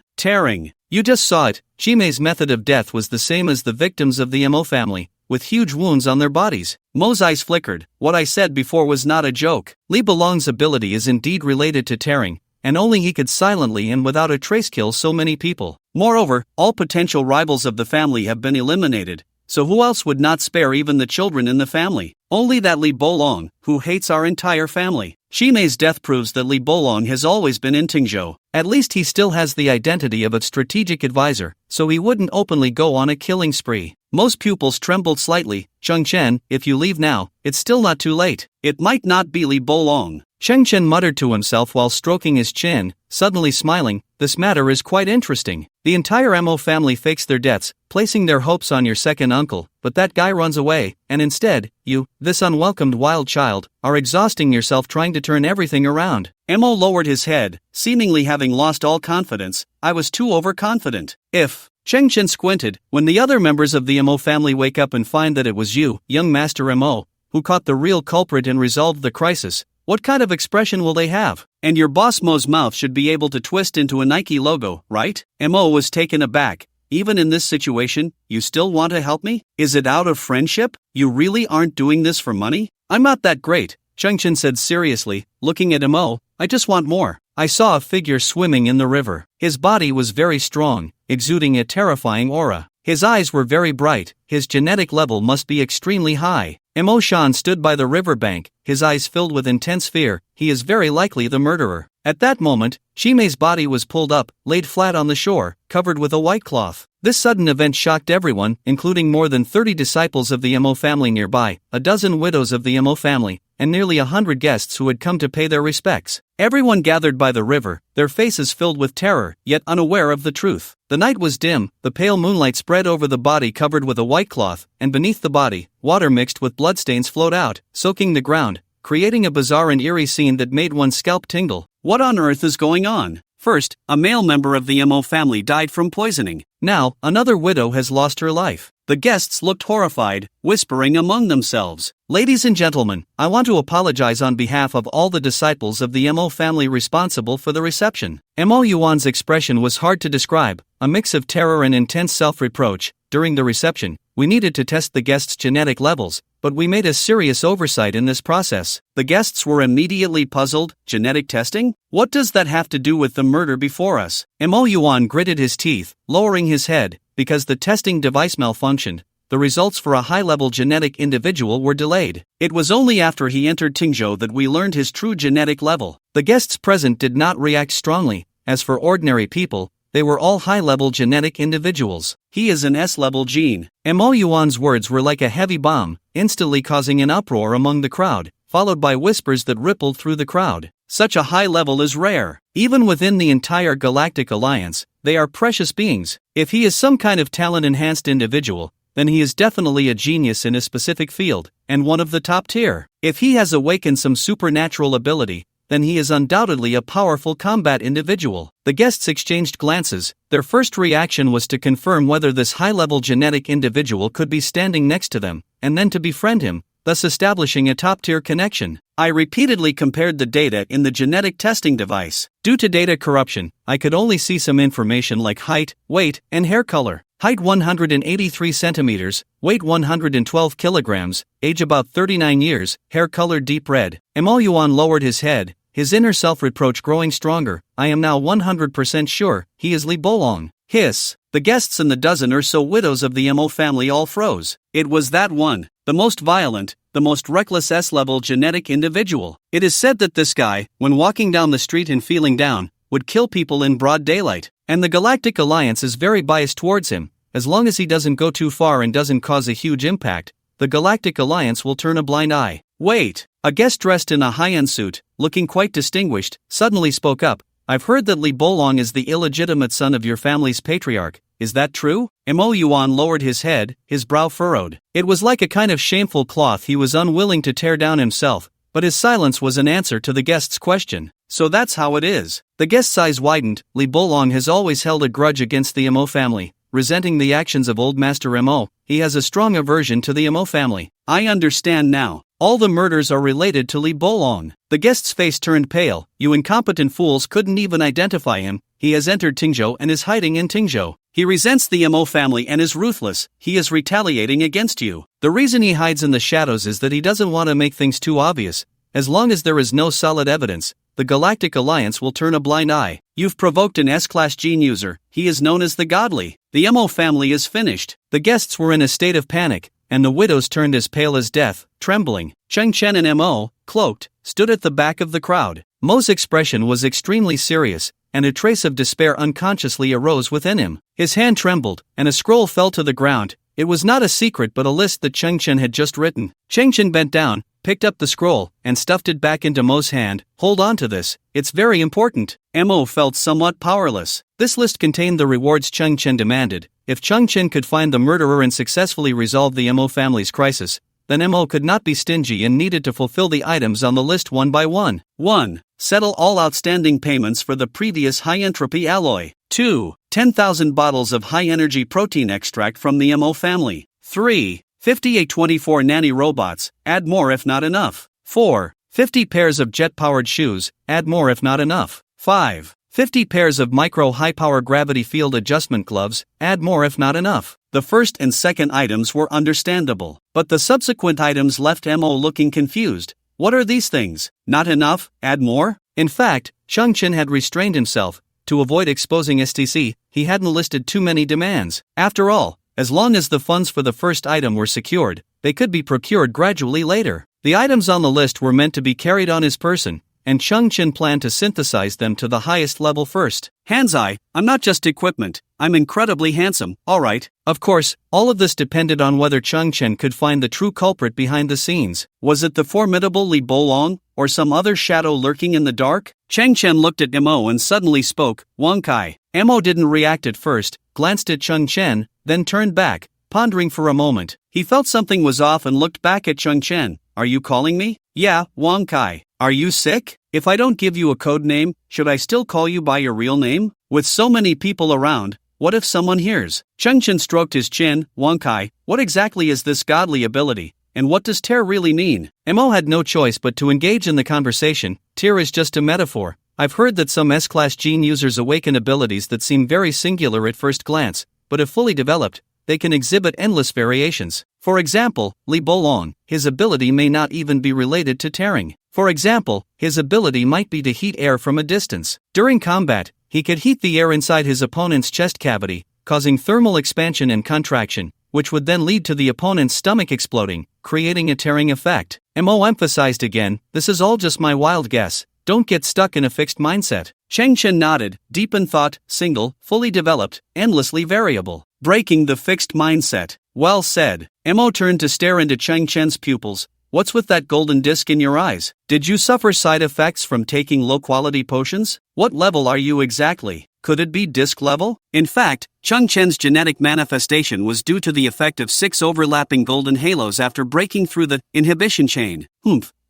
Tearing. You just saw it. Chimei's method of death was the same as the victims of the Mo family, with huge wounds on their bodies. Mo's eyes flickered. What I said before was not a joke. Li Bolong's ability is indeed related to tearing, and only he could silently and without a trace kill so many people. Moreover, all potential rivals of the family have been eliminated, so who else would not spare even the children in the family? Only that Li Bolong, who hates our entire family. Chimei's death proves that Li Bolong has always been in Tingzhou. At least he still has the identity of a strategic advisor, so he wouldn't openly go on a killing spree. Most pupils trembled slightly. Chengchen, if you leave now, it's still not too late. It might not be Li Bolong. Chengchen muttered to himself while stroking his chin, suddenly smiling. This matter is quite interesting. The entire Mo family fakes their deaths, placing their hopes on your second uncle, but that guy runs away, and instead, you, this unwelcomed wild child, are exhausting yourself trying to turn everything around. Mo lowered his head, seemingly having lost all confidence. I was too overconfident. If Chengchen squinted, when the other members of the Mo family wake up and find that it was you, young Master Mo, who caught the real culprit and resolved the crisis, what kind of expression will they have? And your boss Mo's mouth should be able to twist into a Nike logo, right? Mo was taken aback. Even in this situation, you still want to help me? Is it out of friendship? You really aren't doing this for money? I'm not that great, Chengchen said seriously, looking at Mo. I just want more. I saw a figure swimming in the river. His body was very strong, exuding a terrifying aura. His eyes were very bright. His genetic level must be extremely high. Mo Shan stood by the riverbank, his eyes filled with intense fear. He is very likely the murderer. At that moment, Chimei's body was pulled up, laid flat on the shore, covered with a white cloth. This sudden event shocked everyone, including more than 30 disciples of the Mo family nearby, a dozen widows of the Mo family, and nearly 100 guests who had come to pay their respects. Everyone gathered by the river, their faces filled with terror, yet unaware of the truth. The night was dim, the pale moonlight spread over the body covered with a white cloth, and beneath the body, water mixed with bloodstains flowed out, soaking the ground, creating a bizarre and eerie scene that made one's scalp tingle. What on earth is going on? First, a male member of the Mo family died from poisoning. Now, another widow has lost her life. The guests looked horrified, whispering among themselves. Ladies and gentlemen, I want to apologize on behalf of all the disciples of the Mo family responsible for the reception. Mo Yuan's expression was hard to describe, a mix of terror and intense self-reproach. During the reception, we needed to test the guests' genetic levels, but we made a serious oversight in this process. The guests were immediately puzzled. Genetic testing? What does that have to do with the murder before us? Mo Yuan gritted his teeth, lowering his head. Because the testing device malfunctioned, the results for a high-level genetic individual were delayed. It was only after he entered Tingzhou that we learned his true genetic level. The guests present did not react strongly. As for ordinary people, they were all high-level genetic individuals. He is an S-level gene. Mo Yuan's words were like a heavy bomb, instantly causing an uproar among the crowd, followed by whispers that rippled through the crowd. Such a high level is rare. Even within the entire Galactic Alliance, they are precious beings. If he is some kind of talent-enhanced individual, then he is definitely a genius in a specific field, and one of the top tier. If he has awakened some supernatural ability, then he is undoubtedly a powerful combat individual. The guests exchanged glances. Their first reaction was to confirm whether this high-level genetic individual could be standing next to them, and then to befriend him, thus establishing a top-tier connection. I repeatedly compared the data in the genetic testing device. Due to data corruption, I could only see some information like height, weight, and hair color. Height 183 centimeters, weight 112 kilograms, age about 39 years, hair color deep red. Mo Yuan lowered his head, his inner self-reproach growing stronger. I am now 100% sure he is Li Bolong. Hiss. The guests and the dozen or so widows of the Mo family all froze. It was that one, the most violent, the most reckless S-level genetic individual. It is said that this guy, when walking down the street and feeling down, would kill people in broad daylight. And the Galactic Alliance is very biased towards him. As long as he doesn't go too far and doesn't cause a huge impact, the Galactic Alliance will turn a blind eye. Wait! A guest dressed in a high-end suit, looking quite distinguished, suddenly spoke up. I've heard that Li Bolong is the illegitimate son of your family's patriarch. Is that true? Mo Yuan lowered his head, his brow furrowed. It was like a kind of shameful cloth he was unwilling to tear down himself, but his silence was an answer to the guest's question. So that's how it is. The guest's eyes widened. Li Bolong has always held a grudge against the Mo family, resenting the actions of old Master Mo. He has a strong aversion to the Mo family. I understand now. All the murders are related to Li Bolong. The guest's face turned pale. You incompetent fools couldn't even identify him. He has entered Tingzhou and is hiding in Tingzhou. He resents the Mo family and is ruthless. He is retaliating against you. The reason he hides in the shadows is that he doesn't want to make things too obvious. As long as there is no solid evidence, the Galactic Alliance will turn a blind eye. You've provoked an S-class gene user. He is known as the Godly. The Mo family is finished. The guests were in a state of panic, and the widows turned as pale as death, trembling. Cheng Chen and Mo, cloaked, stood at the back of the crowd. Mo's expression was extremely serious, and a trace of despair unconsciously arose within him. His hand trembled, and a scroll fell to the ground. It was not a secret but a list that Cheng Chen had just written. Cheng Chen bent down, picked up the scroll, and stuffed it back into Mo's hand. Hold on to this, it's very important. Mo felt somewhat powerless. This list contained the rewards Cheng Chen demanded. If Cheng Chen could find the murderer and successfully resolve the Mo family's crisis, then Mo could not be stingy and needed to fulfill the items on the list one by one. 1. Settle all outstanding payments for the previous high-entropy alloy. 2. 10,000 bottles of high-energy protein extract from the Mo family. 3. 58 24 nanny robots, add more if not enough. 4. 50 pairs of jet-powered shoes, add more if not enough. 5. 50 pairs of micro high-power gravity field adjustment gloves, add more if not enough. The first and second items were understandable, but the subsequent items left Mo looking confused. What are these things? Not enough, add more? In fact, Cheng Chen had restrained himself. To avoid exposing STC, he hadn't listed too many demands. After all, as long as the funds for the first item were secured, they could be procured gradually later. The items on the list were meant to be carried on his person, and Cheng Chen planned to synthesize them to the highest level first. Hands-eye, I'm not just equipment, I'm incredibly handsome, alright. Of course, all of this depended on whether Cheng Chen could find the true culprit behind the scenes. Was it the formidable Li Bolong, or some other shadow lurking in the dark? Cheng Chen looked at Mo and suddenly spoke, Wang Kai. Mo didn't react at first, glanced at Cheng Chen, then turned back. pondering for a moment. He felt something was off and looked back at Chung Chen. Are you calling me? Yeah, Wang Kai. Are you sick? If I don't give you a code name, should I still call you by your real name? With so many people around, what if someone hears? Chung Chen stroked his chin. Wang Kai, what exactly is this godly ability? And what does tear really mean? Mo had no choice but to engage in the conversation. Tear is just a metaphor. I've heard that some S-class gene users awaken abilities that seem very singular at first glance, but if fully developed, they can exhibit endless variations. For example, Li Bolong, his ability may not even be related to tearing. For example, his ability might be to heat air from a distance. During combat, he could heat the air inside his opponent's chest cavity, causing thermal expansion and contraction, which would then lead to the opponent's stomach exploding, creating a tearing effect. Mo emphasized again, this is all just my wild guess. Don't get stuck in a fixed mindset. Cheng Chen nodded, deep in thought, single, fully developed, endlessly variable. Breaking the fixed mindset. Well said. Mo turned to stare into Cheng Chen's pupils. What's with that golden disc in your eyes? Did you suffer side effects from taking low-quality potions? What level are you exactly? Could it be disc level? In fact, Chung Chen's genetic manifestation was due to the effect of 6 overlapping golden halos after breaking through the inhibition chain.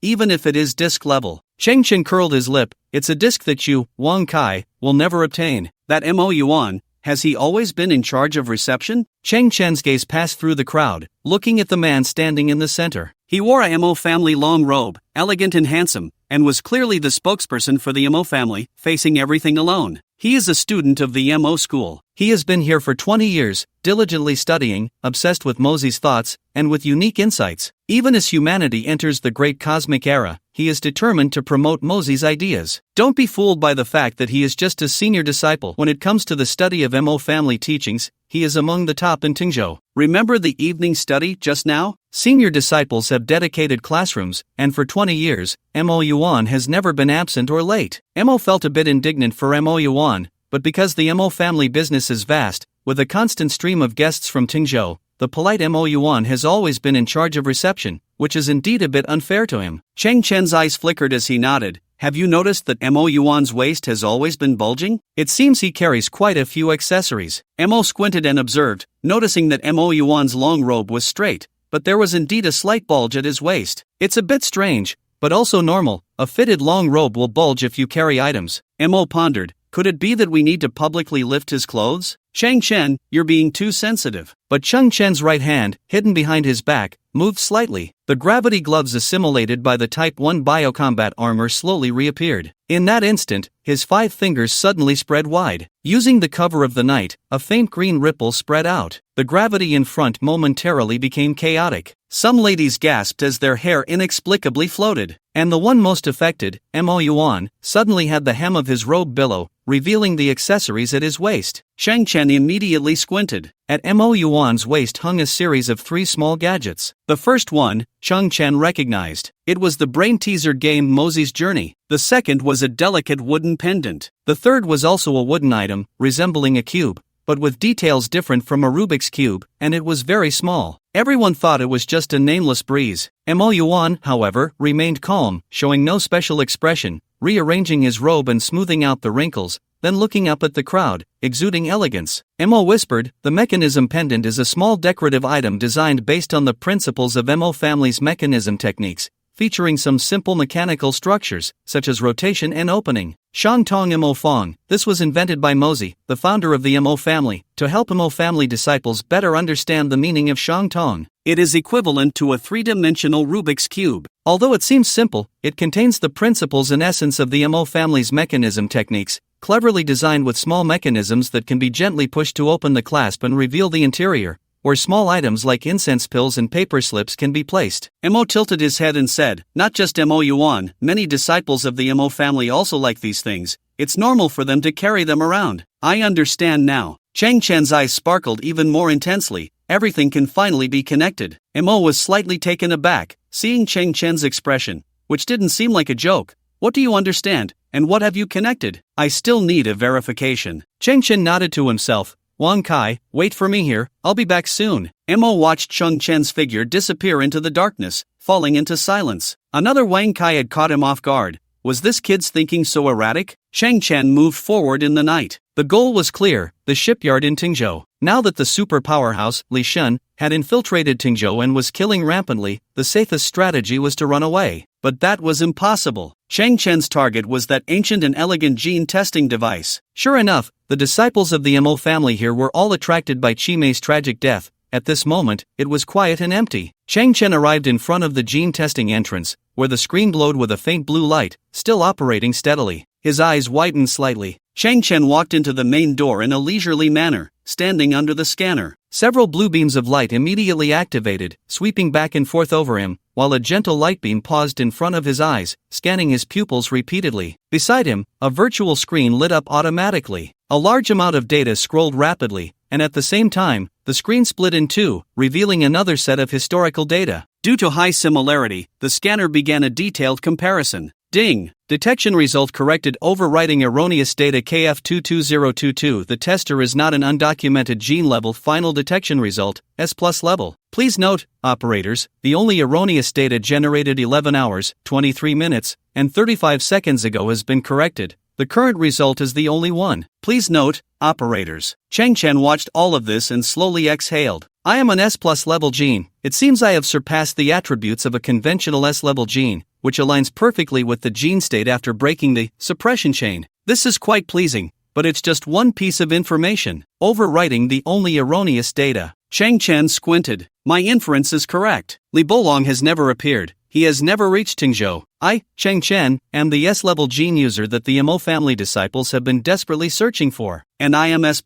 Even if it is disc level. Cheng Chen curled his lip. It's a disc that you, Wang Kai, will never obtain. That Mo Yuan, has he always been in charge of reception? Cheng Chen's gaze passed through the crowd, looking at the man standing in the center. He wore a Mo family long robe, elegant and handsome, and was clearly the spokesperson for the Mo family, facing everything alone. He is a student of the Mo school. He has been here for 20 years, diligently studying, obsessed with Mozi's thoughts, and with unique insights. Even as humanity enters the great cosmic era, he is determined to promote Mozi's ideas. Don't be fooled by the fact that he is just a senior disciple. When it comes to the study of Mo family teachings, he is among the top in Tingzhou. Remember the evening study just now? Senior disciples have dedicated classrooms, and for 20 years, Mo Yuan has never been absent or late. Mo felt a bit indignant for Mo Yuan, but because the Mo family business is vast, with a constant stream of guests from Tingzhou, the polite Mo Yuan has always been in charge of reception, which is indeed a bit unfair to him. Cheng Chen's eyes flickered as he nodded. Have you noticed that Mo Yuan's waist has always been bulging? It seems he carries quite a few accessories. Mo squinted and observed, noticing that Mo Yuan's long robe was straight, but there was indeed a slight bulge at his waist. It's a bit strange, but also normal. A fitted long robe will bulge if you carry items. Mo pondered, could it be that we need to publicly lift his clothes? Cheng Chen, you're being too sensitive. But Chung Chen's right hand, hidden behind his back, moved slightly. The gravity gloves assimilated by the Type 1 biocombat armor slowly reappeared. In that instant, his 5 fingers suddenly spread wide. Using the cover of the night, a faint green ripple spread out. The gravity in front momentarily became chaotic. Some ladies gasped as their hair inexplicably floated. And the one most affected, Mo Yuan, suddenly had the hem of his robe billow, revealing the accessories at his waist. Cheng Chen immediately squinted. At Mo Yuan's waist hung a series of 3 small gadgets. The first one, Cheng Chen recognized. It was the brain-teaser game Mozi's Journey. The second was a delicate wooden pendant. The third was also a wooden item, resembling a cube, but with details different from a Rubik's Cube, and it was very small. Everyone thought it was just a nameless breeze. Mo Yuan, however, remained calm, showing no special expression, rearranging his robe and smoothing out the wrinkles, then looking up at the crowd, exuding elegance. Mo whispered, the mechanism pendant is a small decorative item designed based on the principles of Mo family's mechanism techniques, featuring some simple mechanical structures, such as rotation and opening. Shang Tong Mo Fong, this was invented by Mozi, the founder of the Mo family, to help Mo family disciples better understand the meaning of Shang Tong. It is equivalent to a 3-dimensional Rubik's Cube. Although it seems simple, it contains the principles and essence of the Mo family's mechanism techniques, cleverly designed with small mechanisms that can be gently pushed to open the clasp and reveal the interior, where small items like incense pills and paper slips can be placed. Mo tilted his head and said, not just Mo Yuan, many disciples of the Mo family also like these things. It's normal for them to carry them around. I understand now. Cheng Chen's eyes sparkled even more intensely. Everything can finally be connected. Mo was slightly taken aback, seeing Cheng Chen's expression, which didn't seem like a joke. What do you understand, and what have you connected? I still need a verification. Cheng Chen nodded to himself. Wang Kai, wait for me here, I'll be back soon. Mo watched Chung Chen's figure disappear into the darkness, falling into silence. Another Wang Kai had caught him off guard. Was this kid's thinking so erratic? Cheng Chen moved forward in the night. The goal was clear, the shipyard in Tingzhou. Now that the super powerhouse, Li Shun, had infiltrated Tingzhou and was killing rampantly, the safest strategy was to run away. But that was impossible. Chang Chen's target was that ancient and elegant gene testing device. Sure enough, the disciples of the Mo family here were all attracted by Qimei's tragic death. At this moment, it was quiet and empty. Chang Chen arrived in front of the gene testing entrance, where the screen glowed with a faint blue light, still operating steadily. His eyes widened slightly. Chang Chen walked into the main door in a leisurely manner, standing under the scanner. Several blue beams of light immediately activated, sweeping back and forth over him, while a gentle light beam paused in front of his eyes, scanning his pupils repeatedly. Beside him, a virtual screen lit up automatically. A large amount of data scrolled rapidly, and at the same time, the screen split in two, revealing another set of historical data. Due to high similarity, the scanner began a detailed comparison. Ding! Detection result corrected overwriting erroneous data KF22022. The tester is not an undocumented gene level final detection result, S+ level. Please note, operators, the only erroneous data generated 11 hours, 23 minutes, and 35 seconds ago has been corrected. The current result is the only one. Please note, operators. Chang Chen watched all of this and slowly exhaled. I am an S+ level gene. It seems I have surpassed the attributes of a conventional S level gene, which aligns perfectly with the gene state after breaking the suppression chain. This is quite pleasing, but it's just one piece of information, overwriting the only erroneous data. Chang Chen squinted. My inference is correct. Li Bolong has never appeared. He has never reached Tingzhou. I, Chang Chen, am the S-level gene user that the Mo family disciples have been desperately searching for. And I am S+.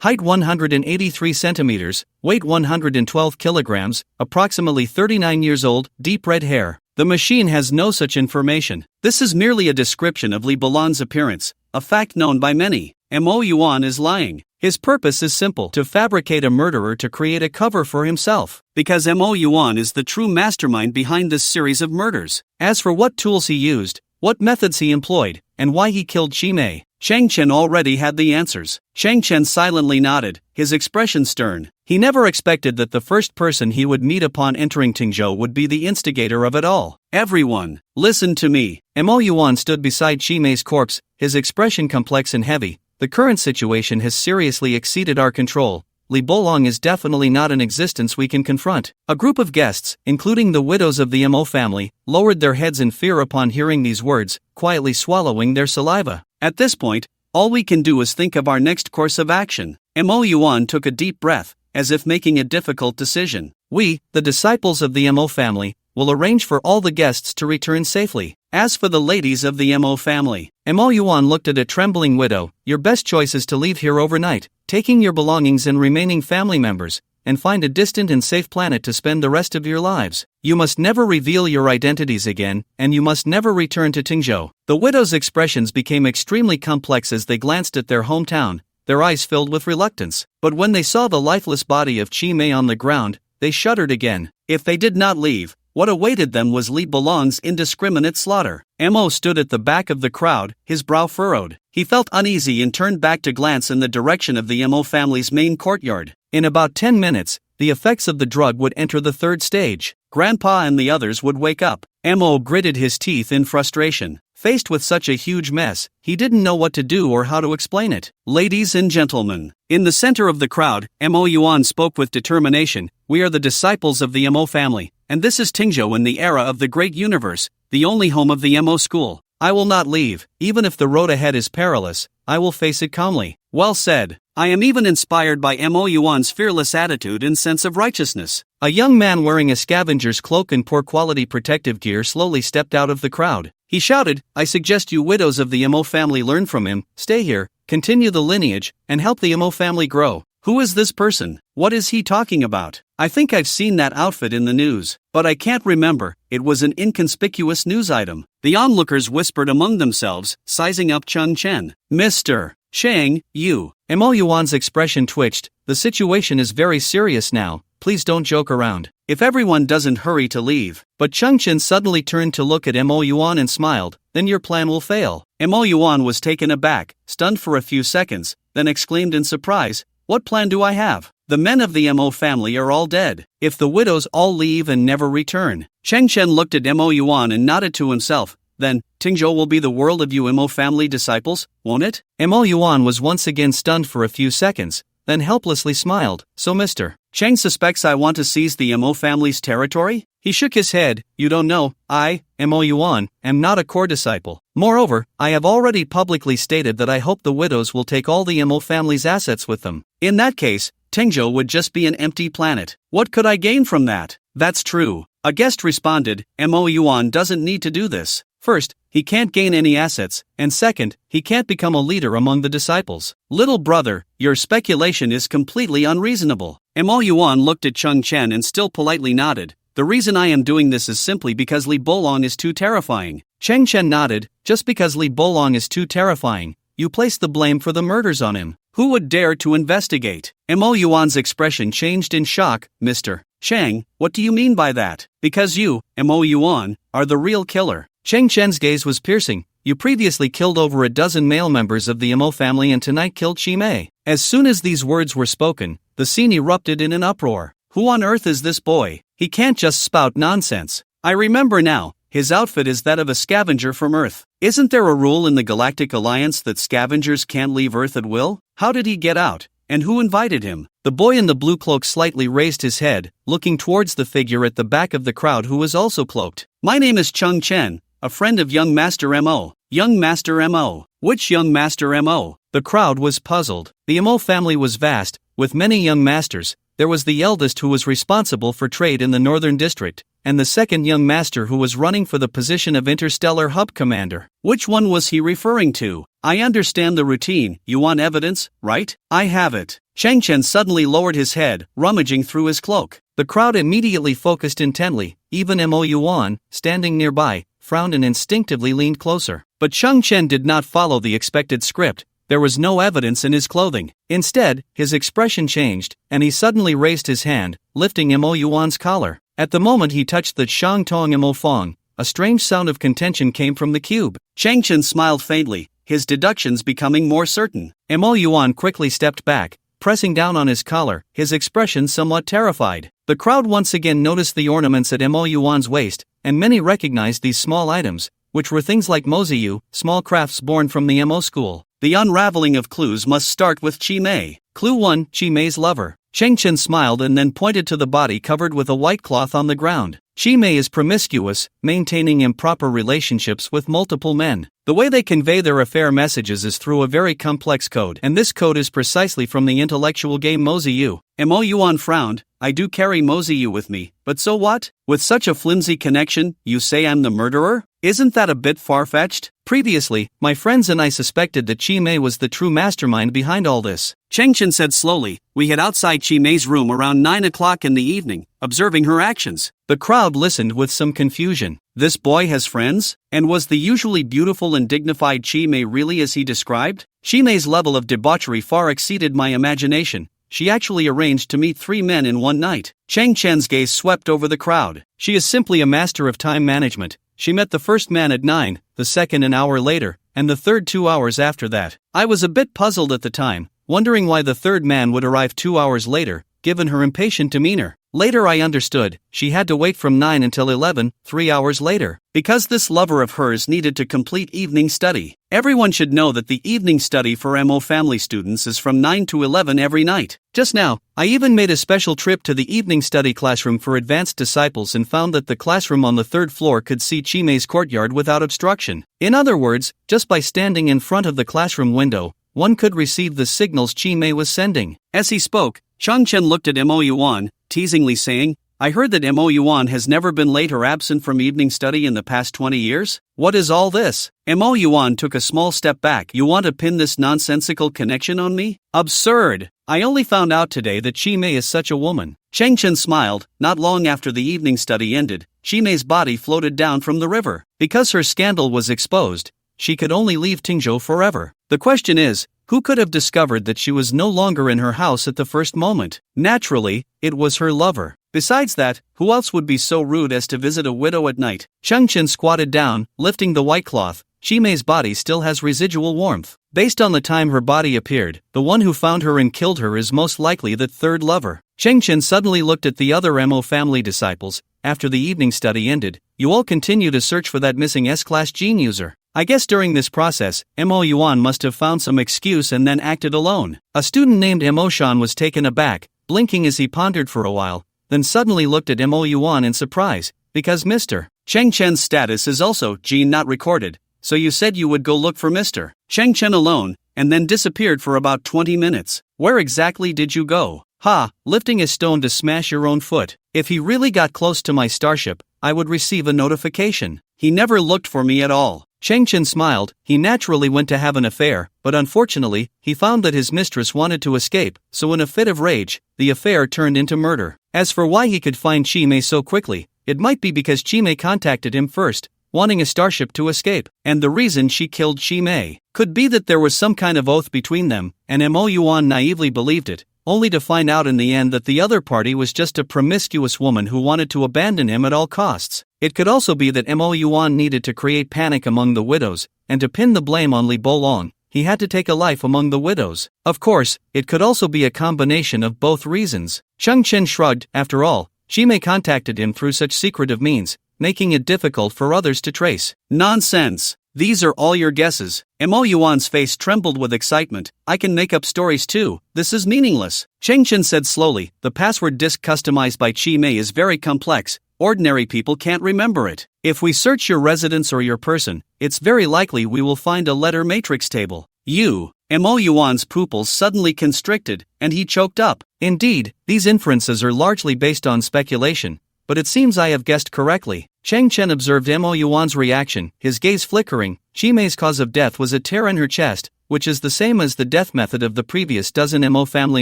Height 183 centimeters, weight 112 kilograms, approximately 39 years old, deep red hair. The machine has no such information. This is merely a description of Li Bolong's appearance, a fact known by many. Mo Yuan is lying. His purpose is simple: to fabricate a murderer to create a cover for himself. Because Mo Yuan is the true mastermind behind this series of murders. As for what tools he used, what methods he employed, and why he killed Qimei, Chang Chen already had the answers. Chang Chen silently nodded, his expression stern. He never expected that the first person he would meet upon entering Tingzhou would be the instigator of it all. Everyone, listen to me. Mo Yuan stood beside Qimei's corpse, his expression complex and heavy. The current situation has seriously exceeded our control. Li Bolong is definitely not an existence we can confront. A group of guests, including the widows of the Mo family, lowered their heads in fear upon hearing these words, quietly swallowing their saliva. At this point, all we can do is think of our next course of action. Mo Yuan took a deep breath, as if making a difficult decision. We, the disciples of the Mo family, will arrange for all the guests to return safely. As for the ladies of the Mo family, Mo Yuan looked at a trembling widow. Your best choice is to leave here overnight, taking your belongings and remaining family members, and find a distant and safe planet to spend the rest of your lives. You must never reveal your identities again, and you must never return to Tingzhou. The widow's expressions became extremely complex as they glanced at their hometown, their eyes filled with reluctance. But when they saw the lifeless body of Qimei on the ground, they shuddered again. If they did not leave, what awaited them was Li Bolong's indiscriminate slaughter. Mo stood at the back of the crowd, his brow furrowed. He felt uneasy and turned back to glance in the direction of the Mo family's main courtyard. In about 10 minutes, the effects of the drug would enter the third stage. Grandpa and the others would wake up. Mo gritted his teeth in frustration. Faced with such a huge mess, he didn't know what to do or how to explain it. Ladies and gentlemen, in the center of the crowd, Mo Yuan spoke with determination. We are the disciples of the Mo family, and this is Tingzhou in the era of the great universe, the only home of the Mo school. I will not leave, even if the road ahead is perilous. I will face it calmly. Well said. I am even inspired by Mo Yuan's fearless attitude and sense of righteousness. A young man wearing a scavenger's cloak and poor quality protective gear slowly stepped out of the crowd. He shouted, I suggest you widows of the Mo family learn from him, stay here, continue the lineage, and help the Mo family grow. Who is this person? What is he talking about? I think I've seen that outfit in the news, but I can't remember. It was an inconspicuous news item. The onlookers whispered among themselves, sizing up Chang Chen. Mr. Chang, you. Mo Yuan's expression twitched. The situation is very serious now. Please don't joke around. If everyone doesn't hurry to leave. But Chang Chen suddenly turned to look at Mo Yuan and smiled. Then your plan will fail. Mo Yuan was taken aback, stunned for a few seconds, then exclaimed in surprise, what plan do I have? The men of the Mo family are all dead. If the widows all leave and never return. Chang Chen looked at Mo Yuan and nodded to himself. Then, Tingzhou will be the world of you Imo family disciples, won't it? Imo Yuan was once again stunned for a few seconds, then helplessly smiled. So Mr. Cheng suspects I want to seize the Imo family's territory? He shook his head. You don't know, I, Imo Yuan, am not a core disciple. Moreover, I have already publicly stated that I hope the widows will take all the Imo family's assets with them. In that case, Tingzhou would just be an empty planet. What could I gain from that? That's true. A guest responded, Imo Yuan doesn't need to do this. First, he can't gain any assets, and second, he can't become a leader among the disciples. Little brother, your speculation is completely unreasonable. Imo Yuan looked at Cheng Chen and still politely nodded. The reason I am doing this is simply because Li Bolong is too terrifying. Cheng Chen nodded. Just because Li Bolong is too terrifying, you place the blame for the murders on him. Who would dare to investigate? Imo Yuan's expression changed in shock. Mr. Cheng, what do you mean by that? Because you, Imo Yuan, are the real killer. Cheng Chen's gaze was piercing. You previously killed over a dozen male members of the Imo family and tonight killed Chi Mei. As soon as these words were spoken, the scene erupted in an uproar. Who on earth is this boy? He can't just spout nonsense. I remember now, his outfit is that of a scavenger from Earth. Isn't there a rule in the Galactic Alliance that scavengers can't leave Earth at will? How did he get out? And who invited him? The boy in the blue cloak slightly raised his head, looking towards the figure at the back of the crowd who was also cloaked. My name is Cheng Chen, a friend of young Master M.O. Young Master M.O. Which young Master M.O.? The crowd was puzzled. The M.O. family was vast, with many young masters. There was the eldest who was responsible for trade in the Northern District, and the second young master who was running for the position of Interstellar Hub Commander. Which one was he referring to? I understand the routine. You want evidence, right? I have it. Cheng Chen suddenly lowered his head, rummaging through his cloak. The crowd immediately focused intently. Even Imo Yuan, standing nearby, frowned and instinctively leaned closer. But Cheng Chen did not follow the expected script. There was no evidence in his clothing. Instead, his expression changed, and he suddenly raised his hand, lifting Imo Yuan's collar. At the moment he touched the Shang Tong Imo Fong, a strange sound of contention came from the cube. Cheng Chen smiled faintly, his deductions becoming more certain. Imo Yuan quickly stepped back, pressing down on his collar, his expression somewhat terrified. The crowd once again noticed the ornaments at Imo Yuan's waist, and many recognized these small items, which were things like moziyu, small crafts born from the Mo school. The unraveling of clues must start with Chi Mei. Clue 1, Chi Mei's lover. Cheng Chen smiled and then pointed to the body covered with a white cloth on the ground. Chi Mei is promiscuous, maintaining improper relationships with multiple men. The way they convey their affair messages is through a very complex code, and this code is precisely from the intellectual game moziyu. Mo Yuan frowned. I do carry moziyu with me, but so what? With such a flimsy connection, you say I'm the murderer? Isn't that a bit far-fetched? Previously, my friends and I suspected that Chi Mei was the true mastermind behind all this. Cheng Chen said slowly. We hid outside Chi Mei's room around 9 o'clock in the evening, observing her actions. The crowd listened with some confusion. This boy has friends? And was the usually beautiful and dignified Chi Mei really as he described? Chi Mei's level of debauchery far exceeded my imagination. She actually arranged to meet 3 men in one night. Cheng Chen's gaze swept over the crowd. She is simply a master of time management. She met the first man at 9, the second an hour later, and the third 2 hours after that. I was a bit puzzled at the time, wondering why the third man would arrive 2 hours later, given her impatient demeanor. Later I understood, she had to wait from 9 until 11, 3 hours later, because this lover of hers needed to complete evening study. Everyone should know that the evening study for Mo family students is from 9 to 11 every night. Just now, I even made a special trip to the evening study classroom for advanced disciples and found that the classroom on the 3rd floor could see Chi Mei's courtyard without obstruction. In other words, just by standing in front of the classroom window, one could receive the signals Chi Mei was sending. As he spoke, Cheng Chen looked at Mo Yuan, teasingly saying, I heard that Mo Yuan has never been late or absent from evening study in the past 20 years? What is all this? Mo Yuan took a small step back. You want to pin this nonsensical connection on me? Absurd! I only found out today that Chi Mei is such a woman. Cheng Chen smiled. Not long after the evening study ended, Chi Mei's body floated down from the river. Because her scandal was exposed, she could only leave Tingzhou forever. The question is, who could have discovered that she was no longer in her house at the first moment? Naturally, it was her lover. Besides that, who else would be so rude as to visit a widow at night? Cheng Chen squatted down, lifting the white cloth. Chi Mei's body still has residual warmth. Based on the time her body appeared, the one who found her and killed her is most likely that third lover. Cheng Chen suddenly looked at the other Mo family disciples. After the evening study ended, you all continue to search for that missing S-class gene user. I guess during this process, Mo Yuan must have found some excuse and then acted alone. A student named Mo Shan was taken aback, blinking as he pondered for a while, then suddenly looked at Mo Yuan in surprise, because Mr. Cheng Chen's status is also gene not recorded, so you said you would go look for Mr. Cheng Chen alone, and then disappeared for about 20 minutes. Where exactly did you go? Ha, lifting a stone to smash your own foot. If he really got close to my starship, I would receive a notification. He never looked for me at all. Cheng Chen smiled. He naturally went to have an affair, but unfortunately, he found that his mistress wanted to escape, so in a fit of rage, the affair turned into murder. As for why he could find Chi Mei so quickly, it might be because Chi Mei contacted him first, wanting a starship to escape, and the reason she killed Chi Mei could be that there was some kind of oath between them, and Mo Yuan naively believed it, only to find out in the end that the other party was just a promiscuous woman who wanted to abandon him at all costs. It could also be that Mo Yuan needed to create panic among the widows, and to pin the blame on Li Bolong, he had to take a life among the widows. Of course, it could also be a combination of both reasons. Cheng Chen shrugged. After all, Chi Mei contacted him through such secretive means, making it difficult for others to trace. Nonsense! These are all your guesses. Mo Yuan's face trembled with excitement. I can make up stories too. This is meaningless. Cheng Chen said slowly. The password disk customized by Chi Mei is very complex. Ordinary people can't remember it. If we search your residence or your person, it's very likely we will find a letter matrix table. Mo Yuan's pupils suddenly constricted, and he choked up. Indeed, these inferences are largely based on speculation, but it seems I have guessed correctly. Cheng Chen observed Mo Yuan's reaction, his gaze flickering. Chi Mei's cause of death was a tear in her chest, which is the same as the death method of the previous dozen Mo family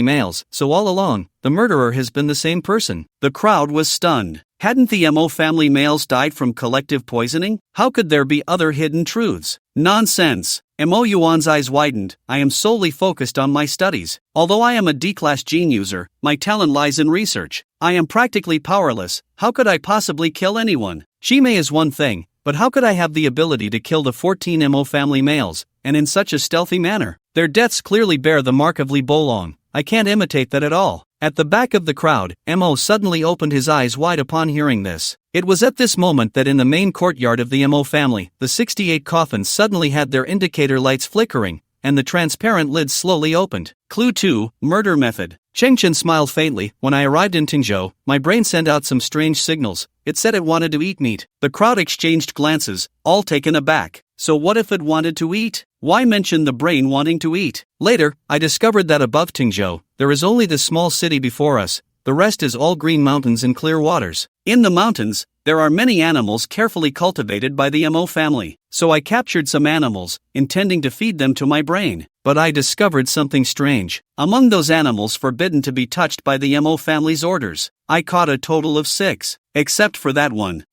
males, so all along, the murderer has been the same person. The crowd was stunned. Hadn't the Mo family males died from collective poisoning? How could there be other hidden truths? Nonsense! Mo Yuan's eyes widened. I am solely focused on my studies. Although I am a D-class gene user, my talent lies in research. I am practically powerless. How could I possibly kill anyone? Chi Mei is one thing, but how could I have the ability to kill the 14 Mo family males, and in such a stealthy manner? Their deaths clearly bear the mark of Li Bolong. I can't imitate that at all. At the back of the crowd, Mo suddenly opened his eyes wide upon hearing this. It was at this moment that in the main courtyard of the Mo family, the 68 coffins suddenly had their indicator lights flickering, and the transparent lids slowly opened. Clue 2, Murder Method. Cheng Chen smiled faintly. When I arrived in Tingzhou, my brain sent out some strange signals. It said it wanted to eat meat. The crowd exchanged glances, all taken aback. So what if it wanted to eat? Why mention the brain wanting to eat? Later, I discovered that above Tingzhou, there is only this small city before us. The rest is all green mountains and clear waters. In the mountains, there are many animals carefully cultivated by the Mo family. So I captured some animals, intending to feed them to my brain. But I discovered something strange. Among those animals forbidden to be touched by the Mo family's orders, I caught a total of 6. Except for that one.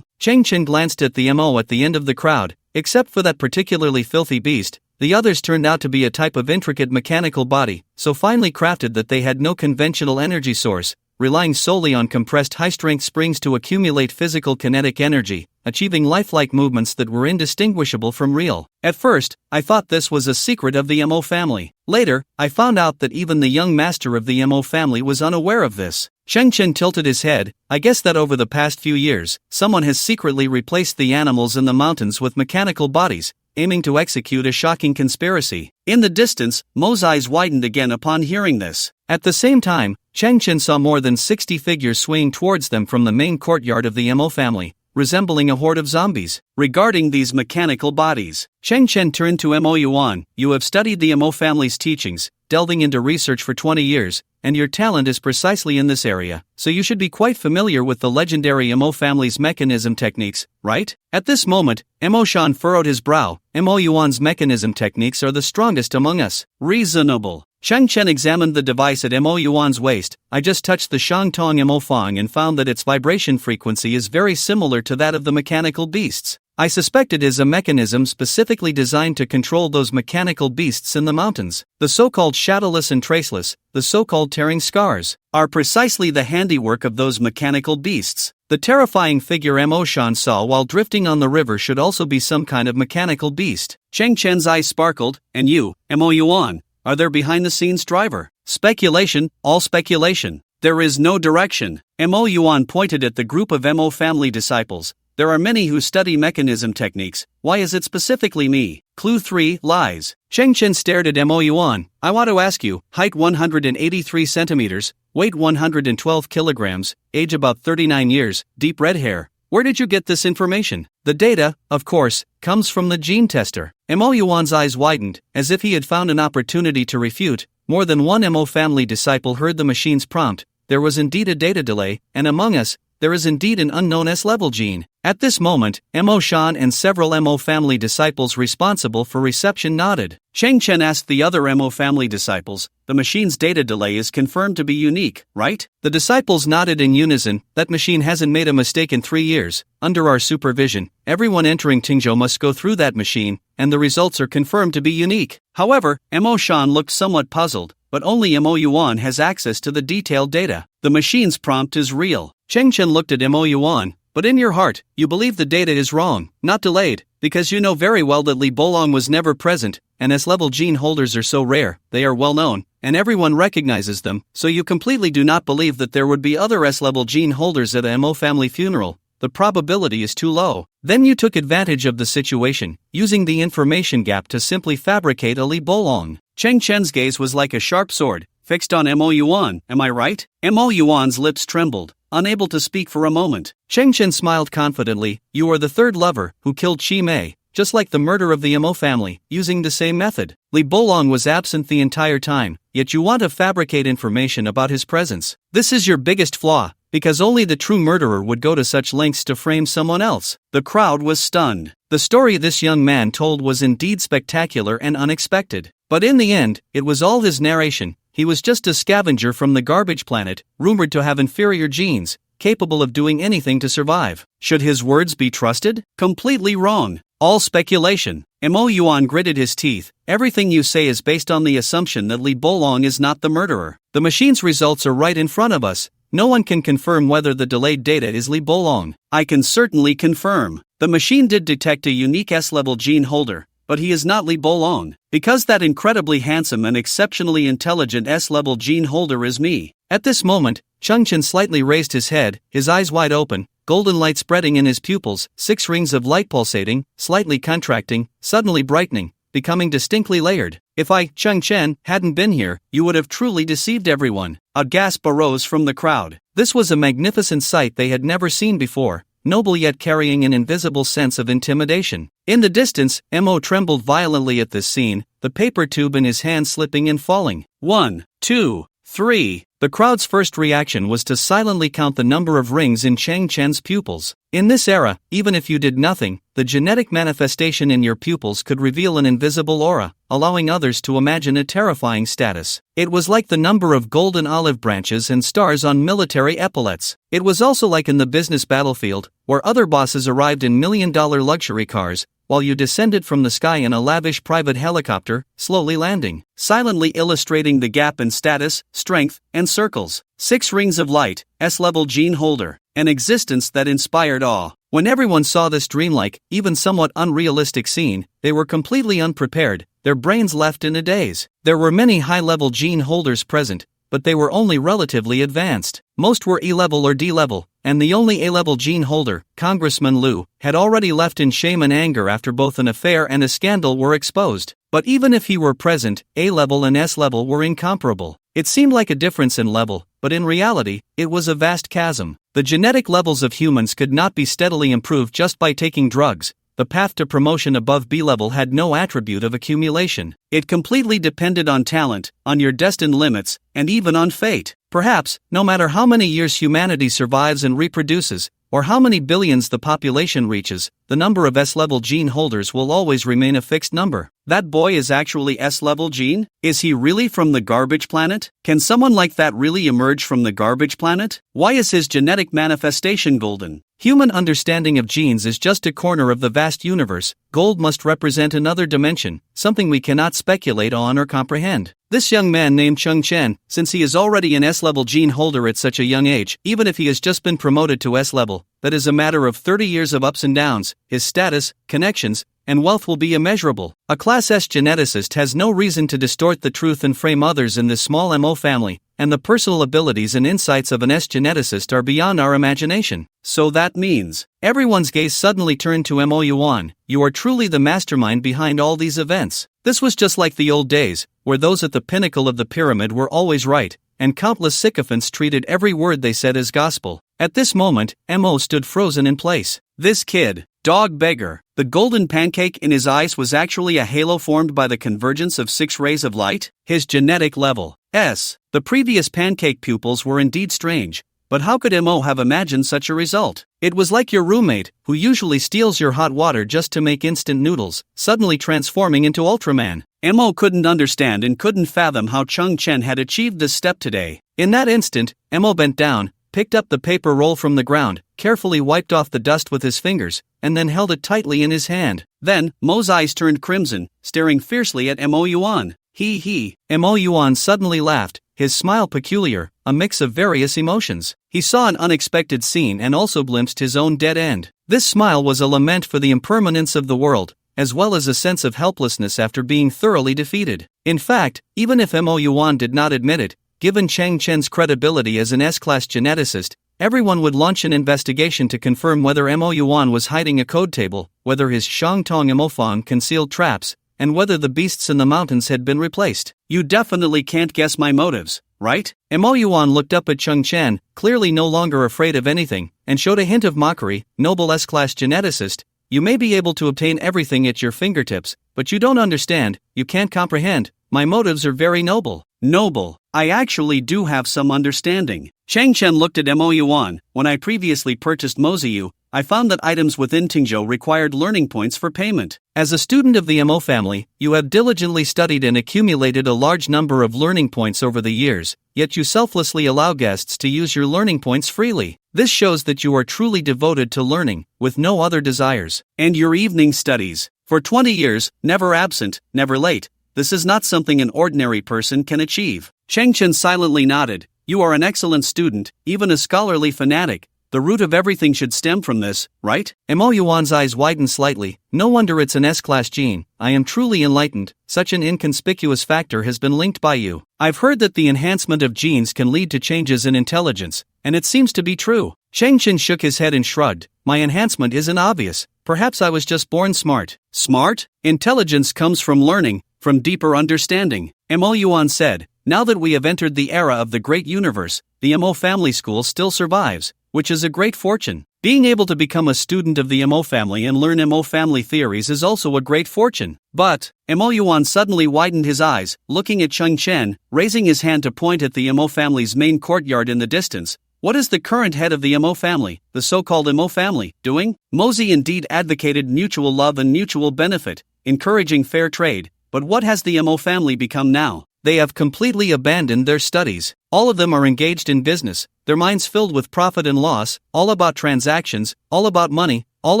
Cheng Chen glanced at the Mo at the end of the crowd. Except for that particularly filthy beast, the others turned out to be a type of intricate mechanical body, so finely crafted that they had no conventional energy source, relying solely on compressed high-strength springs to accumulate physical kinetic energy, achieving lifelike movements that were indistinguishable from real. At first, I thought this was a secret of the Mo family. Later, I found out that even the young master of the Mo family was unaware of this. Cheng Chen tilted his head. I guess that over the past few years, someone has secretly replaced the animals in the mountains with mechanical bodies, aiming to execute a shocking conspiracy. In the distance, Mo's eyes widened again upon hearing this. At the same time, Cheng Chen saw more than 60 figures swaying towards them from the main courtyard of the Mo family, resembling a horde of zombies. Regarding these mechanical bodies, Cheng Chen turned to Mo Yuan. You have studied the Mo family's teachings, delving into research for 20 years, and your talent is precisely in this area, so you should be quite familiar with the legendary Mo family's mechanism techniques, right? At this moment, Mo Shan furrowed his brow. Mo Yuan's mechanism techniques are the strongest among us. Reasonable. Cheng Chen examined the device at Mo Yuan's waist. I just touched the Shang Tong Mo Fang and found that its vibration frequency is very similar to that of the mechanical beasts. I suspect it is a mechanism specifically designed to control those mechanical beasts in the mountains. The so-called shadowless and traceless, the so-called tearing scars, are precisely the handiwork of those mechanical beasts. The terrifying figure Mo Shan saw while drifting on the river should also be some kind of mechanical beast. Cheng Chen's eyes sparkled. And you, Mo Yuan, are there behind-the-scenes driver? Speculation, all speculation. There is no direction. Mo Yuan pointed at the group of Mo family disciples. There are many who study mechanism techniques. Why is it specifically me? Clue 3, lies. Cheng Chen stared at Mo Yuan. I want to ask you, height 183 centimeters, weight 112 kilograms, age about 39 years, deep red hair. Where did you get this information? The data, of course, comes from the gene tester. Mo Yuan's eyes widened, as if he had found an opportunity to refute. More than one Mo family disciple heard the machine's prompt. There was indeed a data delay, and among us, there is indeed an unknown S-level gene. At this moment, Mo Shan and several Mo family disciples responsible for reception nodded. Cheng Chen asked the other Mo family disciples, the machine's data delay is confirmed to be unique, right? The disciples nodded in unison. That machine hasn't made a mistake in 3 years. Under our supervision, everyone entering Tingzhou must go through that machine, and the results are confirmed to be unique. However, Mo Shan looked somewhat puzzled, but only Mo Yuan has access to the detailed data. The machine's prompt is real. Cheng Chen looked at Mo Yuan. But in your heart, you believe the data is wrong, not delayed, because you know very well that Li Bolong was never present, and S-level gene holders are so rare, they are well known, and everyone recognizes them, so you completely do not believe that there would be other S-level gene holders at a Mo family funeral. The probability is too low. Then you took advantage of the situation, using the information gap to simply fabricate a Li Bolong. Cheng Chen's gaze was like a sharp sword, fixed on Mo Yuan, am I right? Mo Yuan's lips trembled, unable to speak for a moment. Cheng Chen smiled confidently. You are the third lover who killed Chi Mei, just like the murder of the Mo family, using the same method. Li Bolong was absent the entire time, yet you want to fabricate information about his presence. This is your biggest flaw, because only the true murderer would go to such lengths to frame someone else. The crowd was stunned. The story this young man told was indeed spectacular and unexpected. But in the end, it was all his narration. He was just a scavenger from the garbage planet, rumored to have inferior genes, capable of doing anything to survive. Should his words be trusted? Completely wrong. All speculation. Mo Yuan gritted his teeth. Everything you say is based on the assumption that Li Bolong is not the murderer. The machine's results are right in front of us. No one can confirm whether the delayed data is Li Bolong. I can certainly confirm. The machine did detect a unique S-level gene holder, but he is not Li Bolong, because that incredibly handsome and exceptionally intelligent S-level gene holder is me. At this moment, Cheng Chen slightly raised his head, his eyes wide open, golden light spreading in his pupils, 6 rings of light pulsating, slightly contracting, suddenly brightening, becoming distinctly layered. If I, Cheng Chen, hadn't been here, you would have truly deceived everyone. A gasp arose from the crowd. This was a magnificent sight they had never seen before, noble yet carrying an invisible sense of intimidation. In the distance, Mo trembled violently at this scene, the paper tube in his hand slipping and falling. 1, 2, 3. The crowd's first reaction was to silently count the number of rings in Cheng Chen's pupils. In this era, even if you did nothing, the genetic manifestation in your pupils could reveal an invisible aura, allowing others to imagine a terrifying status. It was like the number of golden olive branches and stars on military epaulets. It was also like in the business battlefield, where other bosses arrived in million-dollar luxury cars, while you descended from the sky in a lavish private helicopter, slowly landing, silently illustrating the gap in status, strength, and circles. 6 rings of light, S-level gene holder, an existence that inspired awe. When everyone saw this dreamlike, even somewhat unrealistic scene, they were completely unprepared, their brains left in a daze. There were many high-level gene holders present, but they were only relatively advanced. Most were E-level or D-level, and the only A-level gene holder, Congressman Liu, had already left in shame and anger after both an affair and a scandal were exposed. But even if he were present, A-level and S-level were incomparable. It seemed like a difference in level, but in reality, it was a vast chasm. The genetic levels of humans could not be steadily improved just by taking drugs. The path to promotion above B-level had no attribute of accumulation. It completely depended on talent, on your destined limits, and even on fate. Perhaps, no matter how many years humanity survives and reproduces, or how many billions the population reaches, the number of S-level gene holders will always remain a fixed number. That boy is actually S-level gene? Is he really from the garbage planet? Can someone like that really emerge from the garbage planet? Why is his genetic manifestation golden? Human understanding of genes is just a corner of the vast universe. Gold must represent another dimension, something we cannot speculate on or comprehend. This young man named Cheng Chen, since he is already an S-level gene holder at such a young age, even if he has just been promoted to S-level, that is a matter of 30 years of ups and downs, his status, connections, and wealth will be immeasurable. A Class S geneticist has no reason to distort the truth and frame others in this small MO family, and the personal abilities and insights of an S geneticist are beyond our imagination. So that means, everyone's gaze suddenly turned to Mo Yuan. You are truly the mastermind behind all these events. This was just like the old days, where those at the pinnacle of the pyramid were always right, and countless sycophants treated every word they said as gospel. At this moment, Mo stood frozen in place. This kid, dog beggar, the golden pancake in his eyes was actually a halo formed by the convergence of 6 rays of light? His genetic level, S. The previous pancake pupils were indeed strange, but how could Mo have imagined such a result? It was like your roommate, who usually steals your hot water just to make instant noodles, suddenly transforming into Ultraman. Mo couldn't understand and couldn't fathom how Chung Chen had achieved this step today. In that instant, Mo bent down, picked up the paper roll from the ground, carefully wiped off the dust with his fingers, and then held it tightly in his hand. Then, Mo's eyes turned crimson, staring fiercely at Mo Yuan. He. Mo Yuan suddenly laughed, his smile peculiar, a mix of various emotions. He saw an unexpected scene and also glimpsed his own dead end. This smile was a lament for the impermanence of the world, as well as a sense of helplessness after being thoroughly defeated. In fact, even if Mo Yuan did not admit it, given Chang Chen's credibility as an S-class geneticist, everyone would launch an investigation to confirm whether Mo Yuan was hiding a code table, whether his Shangtong Mofang concealed traps, and whether the beasts in the mountains had been replaced. You definitely can't guess my motives, right? Mo Yuan looked up at Chung Chen, clearly no longer afraid of anything, and showed a hint of mockery. Noble S-class geneticist, you may be able to obtain everything at your fingertips, but you don't understand, you can't comprehend. My motives are very noble. Noble. I actually do have some understanding. Chang Chen looked at Mo Yuan. When I previously purchased Moziyu, I found that items within Tingzhou required learning points for payment. As a student of the Mo family, you have diligently studied and accumulated a large number of learning points over the years, yet you selflessly allow guests to use your learning points freely. This shows that you are truly devoted to learning, with no other desires. And your evening studies. For 20 years, never absent, never late. This is not something an ordinary person can achieve. Chang Chen silently nodded. You are an excellent student, even a scholarly fanatic. The root of everything should stem from this, right? Mo Yuan's eyes widened slightly. No wonder it's an S-class gene. I am truly enlightened. Such an inconspicuous factor has been linked by you. I've heard that the enhancement of genes can lead to changes in intelligence, and it seems to be true. Chang Chen shook his head and shrugged. My enhancement isn't obvious. Perhaps I was just born smart. Smart? Intelligence comes from learning, from deeper understanding. Mo Yuan said. Now that we have entered the era of the great universe, the Mo family school still survives, which is a great fortune. Being able to become a student of the Mo family and learn Mo family theories is also a great fortune. But, Mo Yuan suddenly widened his eyes, looking at Chung Chen, raising his hand to point at the Mo family's main courtyard in the distance. What is the current head of the Mo family, the so-called Mo family, doing? Mozi indeed advocated mutual love and mutual benefit, encouraging fair trade, but what has the Mo family become now? They have completely abandoned their studies. All of them are engaged in business, their minds filled with profit and loss, all about transactions, all about money, all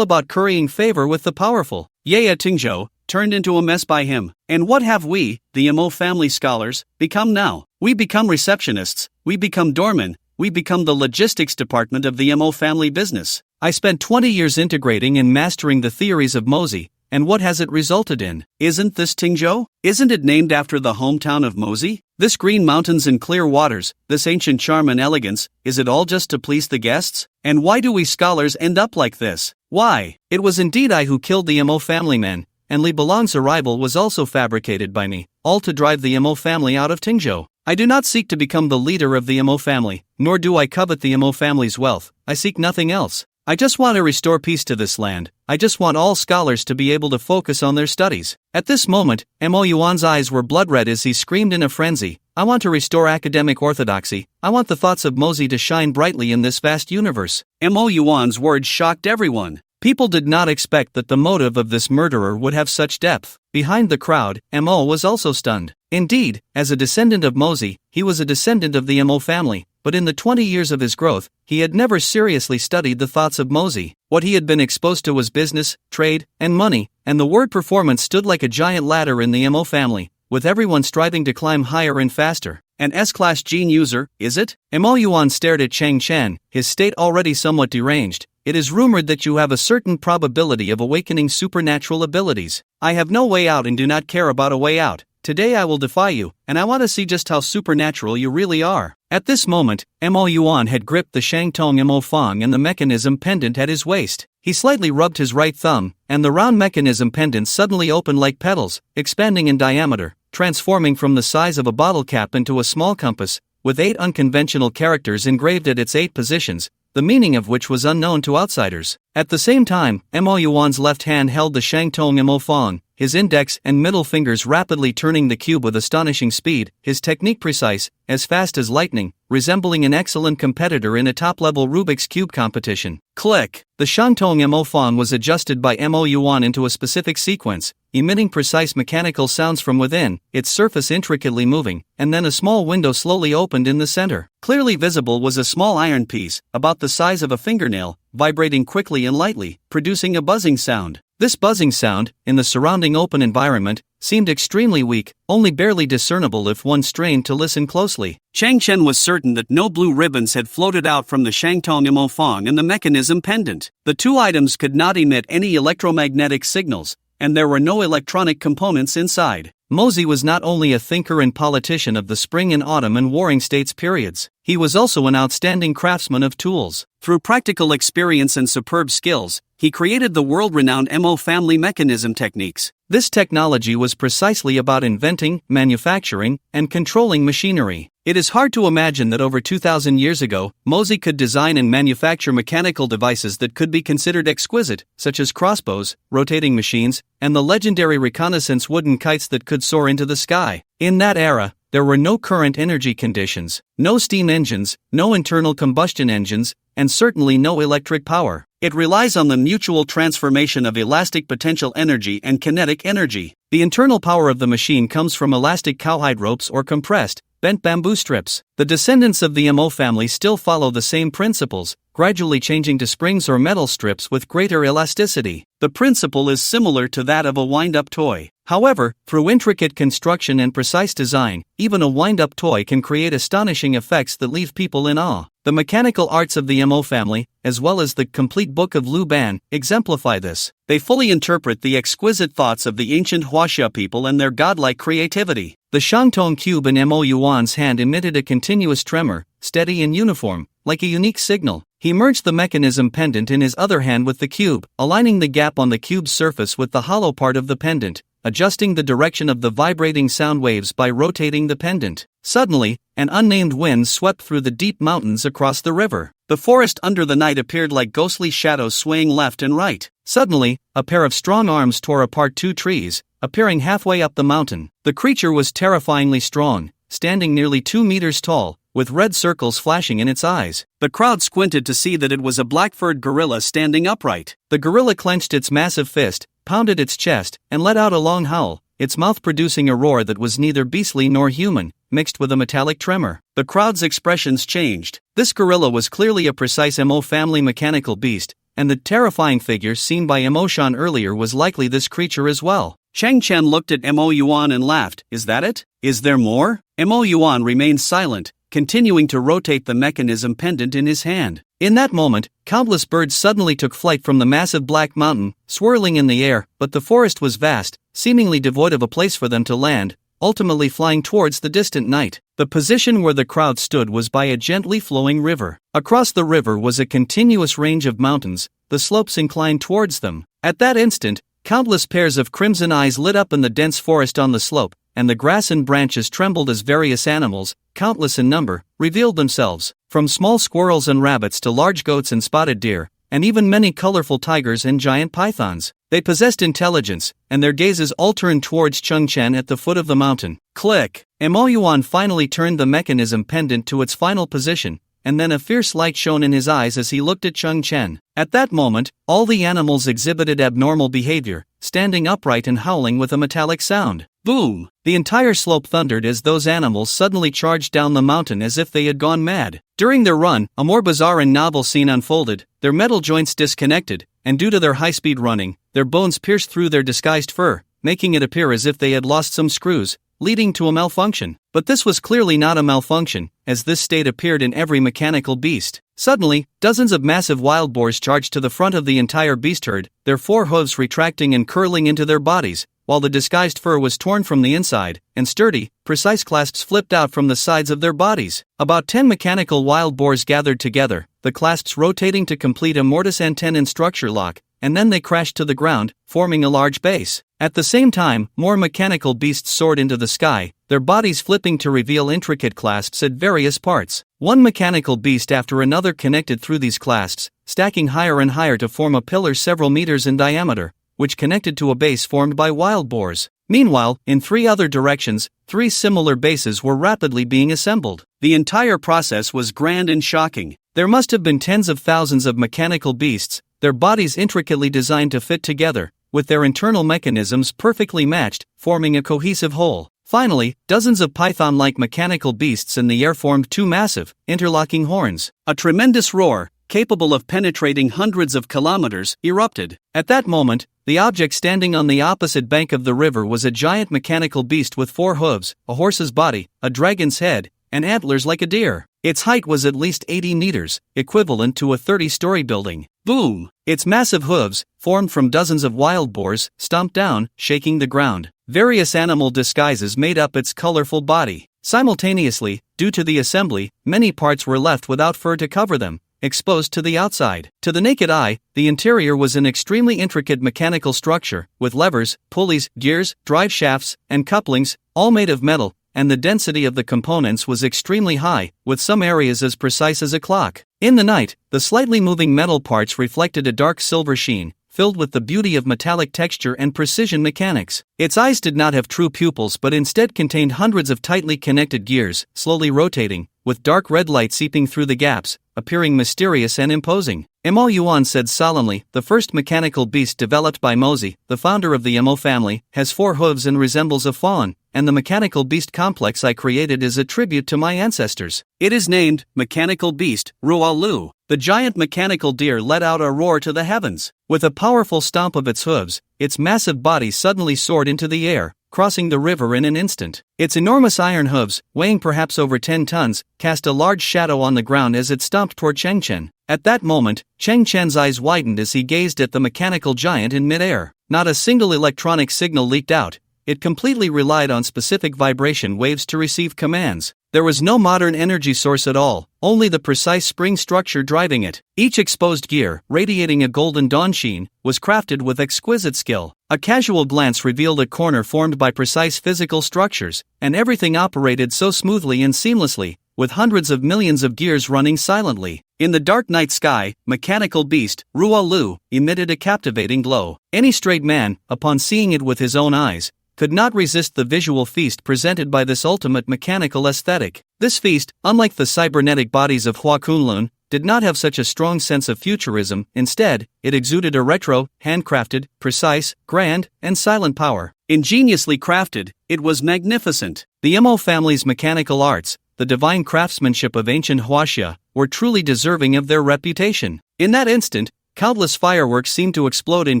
about currying favor with the powerful. Yaya Tingzhou, turned into a mess by him. And what have we, the Mo family scholars, become now? We become receptionists, we become doormen, we become the logistics department of the Mo family business. I spent 20 years integrating and mastering the theories of Mozi. And what has it resulted in? Isn't this Tingzhou? Isn't it named after the hometown of Mozi? This green mountains and clear waters, this ancient charm and elegance, is it all just to please the guests? And why do we scholars end up like this? Why? It was indeed I who killed the Mo family men, and Li Belong's arrival was also fabricated by me, all to drive the Mo family out of Tingzhou. I do not seek to become the leader of the Mo family, nor do I covet the Mo family's wealth. I seek nothing else. I just want to restore peace to this land. I just want all scholars to be able to focus on their studies. At this moment, Mo Yuan's eyes were blood red as he screamed in a frenzy. I want to restore academic orthodoxy. I want the thoughts of Mozi to shine brightly in this vast universe. Mo Yuan's words shocked everyone. People did not expect that the motive of this murderer would have such depth. Behind the crowd, Mo was also stunned. Indeed, as a descendant of Mozi, he was a descendant of the Mo family, but in the 20 years of his growth, he had never seriously studied the thoughts of Mozi. What he had been exposed to was business, trade, and money, and the word performance stood like a giant ladder in the Mo family, with everyone striving to climb higher and faster. An S-class gene user, is it? Mo Yuan stared at Chang Chen, his state already somewhat deranged. it is rumored that you have a certain probability of awakening supernatural abilities. I have no way out and do not care about a way out. Today I will defy you, and I want to see just how supernatural you really are. At this moment, Mo Yuan had gripped the Shangtong Mo Fong and the mechanism pendant at his waist. He slightly rubbed his right thumb, and the round mechanism pendant suddenly opened like petals, expanding in diameter, transforming from the size of a bottle cap into a small compass, with 8 unconventional characters engraved at its 8 positions, the meaning of which was unknown to outsiders. At the same time, Mo Yuan's left hand held the Shangtong Mo Fong, his index and middle fingers rapidly turning the cube with astonishing speed, his technique precise, as fast as lightning, resembling an excellent competitor in a top-level Rubik's Cube competition. Click! The Shangtong Mo Fong was adjusted by Mo Yuan into a specific sequence, emitting precise mechanical sounds from within, its surface intricately moving, and then a small window slowly opened in the center. Clearly visible was a small iron piece, about the size of a fingernail, vibrating quickly and lightly, producing a buzzing sound. This buzzing sound, in the surrounding open environment, seemed extremely weak, only barely discernible if one strained to listen closely. Chang Chen was certain that no blue ribbons had floated out from the Shangtong Mo Fong and the mechanism pendant. The two items could not emit any electromagnetic signals, and there were no electronic components inside. Mosey was not only a thinker and politician of the Spring and Autumn and Warring States periods, he was also an outstanding craftsman of tools. Through practical experience and superb skills, he created the world-renowned Mo family mechanism techniques. This technology was precisely about inventing, manufacturing, and controlling machinery. It is hard to imagine that over 2,000 years ago, Mosey could design and manufacture mechanical devices that could be considered exquisite, such as crossbows, rotating machines, and the legendary reconnaissance wooden kites that could soar into the sky. In that era, there were no current energy conditions, no steam engines, no internal combustion engines, and certainly no electric power. It relies on the mutual transformation of elastic potential energy and kinetic energy. The internal power of the machine comes from elastic cowhide ropes or compressed, bent bamboo strips. The descendants of the Mo family still follow the same principles, gradually changing to springs or metal strips with greater elasticity. The principle is similar to that of a wind-up toy. However, through intricate construction and precise design, even a wind-up toy can create astonishing effects that leave people in awe. The mechanical arts of the Mo family, as well as the complete book of Lu Ban, exemplify this. They fully interpret the exquisite thoughts of the ancient Huaxia people and their godlike creativity. The Shangtong cube in Mo Yuan's hand emitted a continuous tremor, steady and uniform, like a unique signal. He merged the mechanism pendant in his other hand with the cube, aligning the gap on the cube's surface with the hollow part of the pendant, adjusting the direction of the vibrating sound waves by rotating the pendant. Suddenly, an unnamed wind swept through the deep mountains across the river. The forest under the night appeared like ghostly shadows swaying left and right. Suddenly, a pair of strong arms tore apart 2 trees, appearing halfway up the mountain. The creature was terrifyingly strong, standing nearly 2 meters tall, with red circles flashing in its eyes. The crowd squinted to see that it was a black-furred gorilla standing upright. The gorilla clenched its massive fist, pounded its chest, and let out a long howl, its mouth producing a roar that was neither beastly nor human, mixed with a metallic tremor. The crowd's expressions changed. This gorilla was clearly a precise Mo family mechanical beast, and the terrifying figure seen by Emoshan earlier was likely this creature as well. Chang Chen looked at Mo Yuan and laughed. Is that it? Is there more? Mo Yuan remained silent, continuing to rotate the mechanism pendant in his hand. In that moment, countless birds suddenly took flight from the massive black mountain, swirling in the air, but the forest was vast, seemingly devoid of a place for them to land, ultimately flying towards the distant night. The position where the crowd stood was by a gently flowing river. Across the river was a continuous range of mountains, the slopes inclined towards them. At that instant, countless pairs of crimson eyes lit up in the dense forest on the slope, and the grass and branches trembled as various animals, countless in number, revealed themselves, from small squirrels and rabbits to large goats and spotted deer, and even many colorful tigers and giant pythons. They possessed intelligence, and their gazes all turned towards Changchen at the foot of the mountain. Click! Mo Yuan finally turned the mechanism pendant to its final position, and then a fierce light shone in his eyes as he looked at Changchen. At that moment, all the animals exhibited abnormal behavior, standing upright and howling with a metallic sound. Boom! The entire slope thundered as those animals suddenly charged down the mountain as if they had gone mad. During their run, a more bizarre and novel scene unfolded. Their metal joints disconnected, and due to their high-speed running, their bones pierced through their disguised fur, making it appear as if they had lost some screws, leading to a malfunction. But this was clearly not a malfunction, as this state appeared in every mechanical beast. Suddenly, dozens of massive wild boars charged to the front of the entire beast herd, their four hooves retracting and curling into their bodies, while the disguised fur was torn from the inside, and sturdy, precise clasps flipped out from the sides of their bodies. About 10 mechanical wild boars gathered together, the clasps rotating to complete a mortise and tenon structure lock, and then they crashed to the ground, forming a large base. At the same time, more mechanical beasts soared into the sky, their bodies flipping to reveal intricate clasps at various parts. One mechanical beast after another connected through these clasps, stacking higher and higher to form a pillar several meters in diameter, which connected to a base formed by wild boars. Meanwhile, in 3 other directions, 3 similar bases were rapidly being assembled. The entire process was grand and shocking. There must have been tens of thousands of mechanical beasts, their bodies intricately designed to fit together, with their internal mechanisms perfectly matched, forming a cohesive whole. Finally, dozens of python-like mechanical beasts in the air formed 2 massive, interlocking horns. A tremendous roar, capable of penetrating hundreds of kilometers, erupted. At that moment, the object standing on the opposite bank of the river was a giant mechanical beast with 4 hooves, a horse's body, a dragon's head, and antlers like a deer. Its height was at least 80 meters, equivalent to a 30-story building. Boom! Its massive hooves, formed from dozens of wild boars, stomped down, shaking the ground. Various animal disguises made up its colorful body. Simultaneously, due to the assembly, many parts were left without fur to cover them, exposed to the outside. To the naked eye, the interior was an extremely intricate mechanical structure, with levers, pulleys, gears, drive shafts, and couplings, all made of metal, and the density of the components was extremely high, with some areas as precise as a clock. In the night, the slightly moving metal parts reflected a dark silver sheen, filled with the beauty of metallic texture and precision mechanics. Its eyes did not have true pupils but instead contained hundreds of tightly connected gears, slowly rotating, with dark red light seeping through the gaps, appearing mysterious and imposing. Mo Yuan said solemnly, "The first mechanical beast developed by Mozi, the founder of the Mo family, has 4 hooves and resembles a fawn, and the mechanical beast complex I created is a tribute to my ancestors. It is named Mechanical Beast, Rualu." The giant mechanical deer let out a roar to the heavens. With a powerful stomp of its hooves, its massive body suddenly soared into the air, crossing the river in an instant. Its enormous iron hooves, weighing perhaps over 10 tons, cast a large shadow on the ground as it stomped toward Cheng Chen. At that moment, Cheng Chen's eyes widened as he gazed at the mechanical giant in midair. Not a single electronic signal leaked out. It completely relied on specific vibration waves to receive commands. There was no modern energy source at all, only the precise spring structure driving it. Each exposed gear, radiating a golden dawn sheen, was crafted with exquisite skill. A casual glance revealed a corner formed by precise physical structures, and everything operated so smoothly and seamlessly, with hundreds of millions of gears running silently. In the dark night sky, Mechanical Beast, Rualu, emitted a captivating glow. Any straight man, upon seeing it with his own eyes, could not resist the visual feast presented by this ultimate mechanical aesthetic. This feast, unlike the cybernetic bodies of Hua Kunlun, did not have such a strong sense of futurism. Instead, it exuded a retro, handcrafted, precise, grand, and silent power. Ingeniously crafted, it was magnificent. The Mo family's mechanical arts, the divine craftsmanship of ancient Huaxia, were truly deserving of their reputation. In that instant, countless fireworks seemed to explode in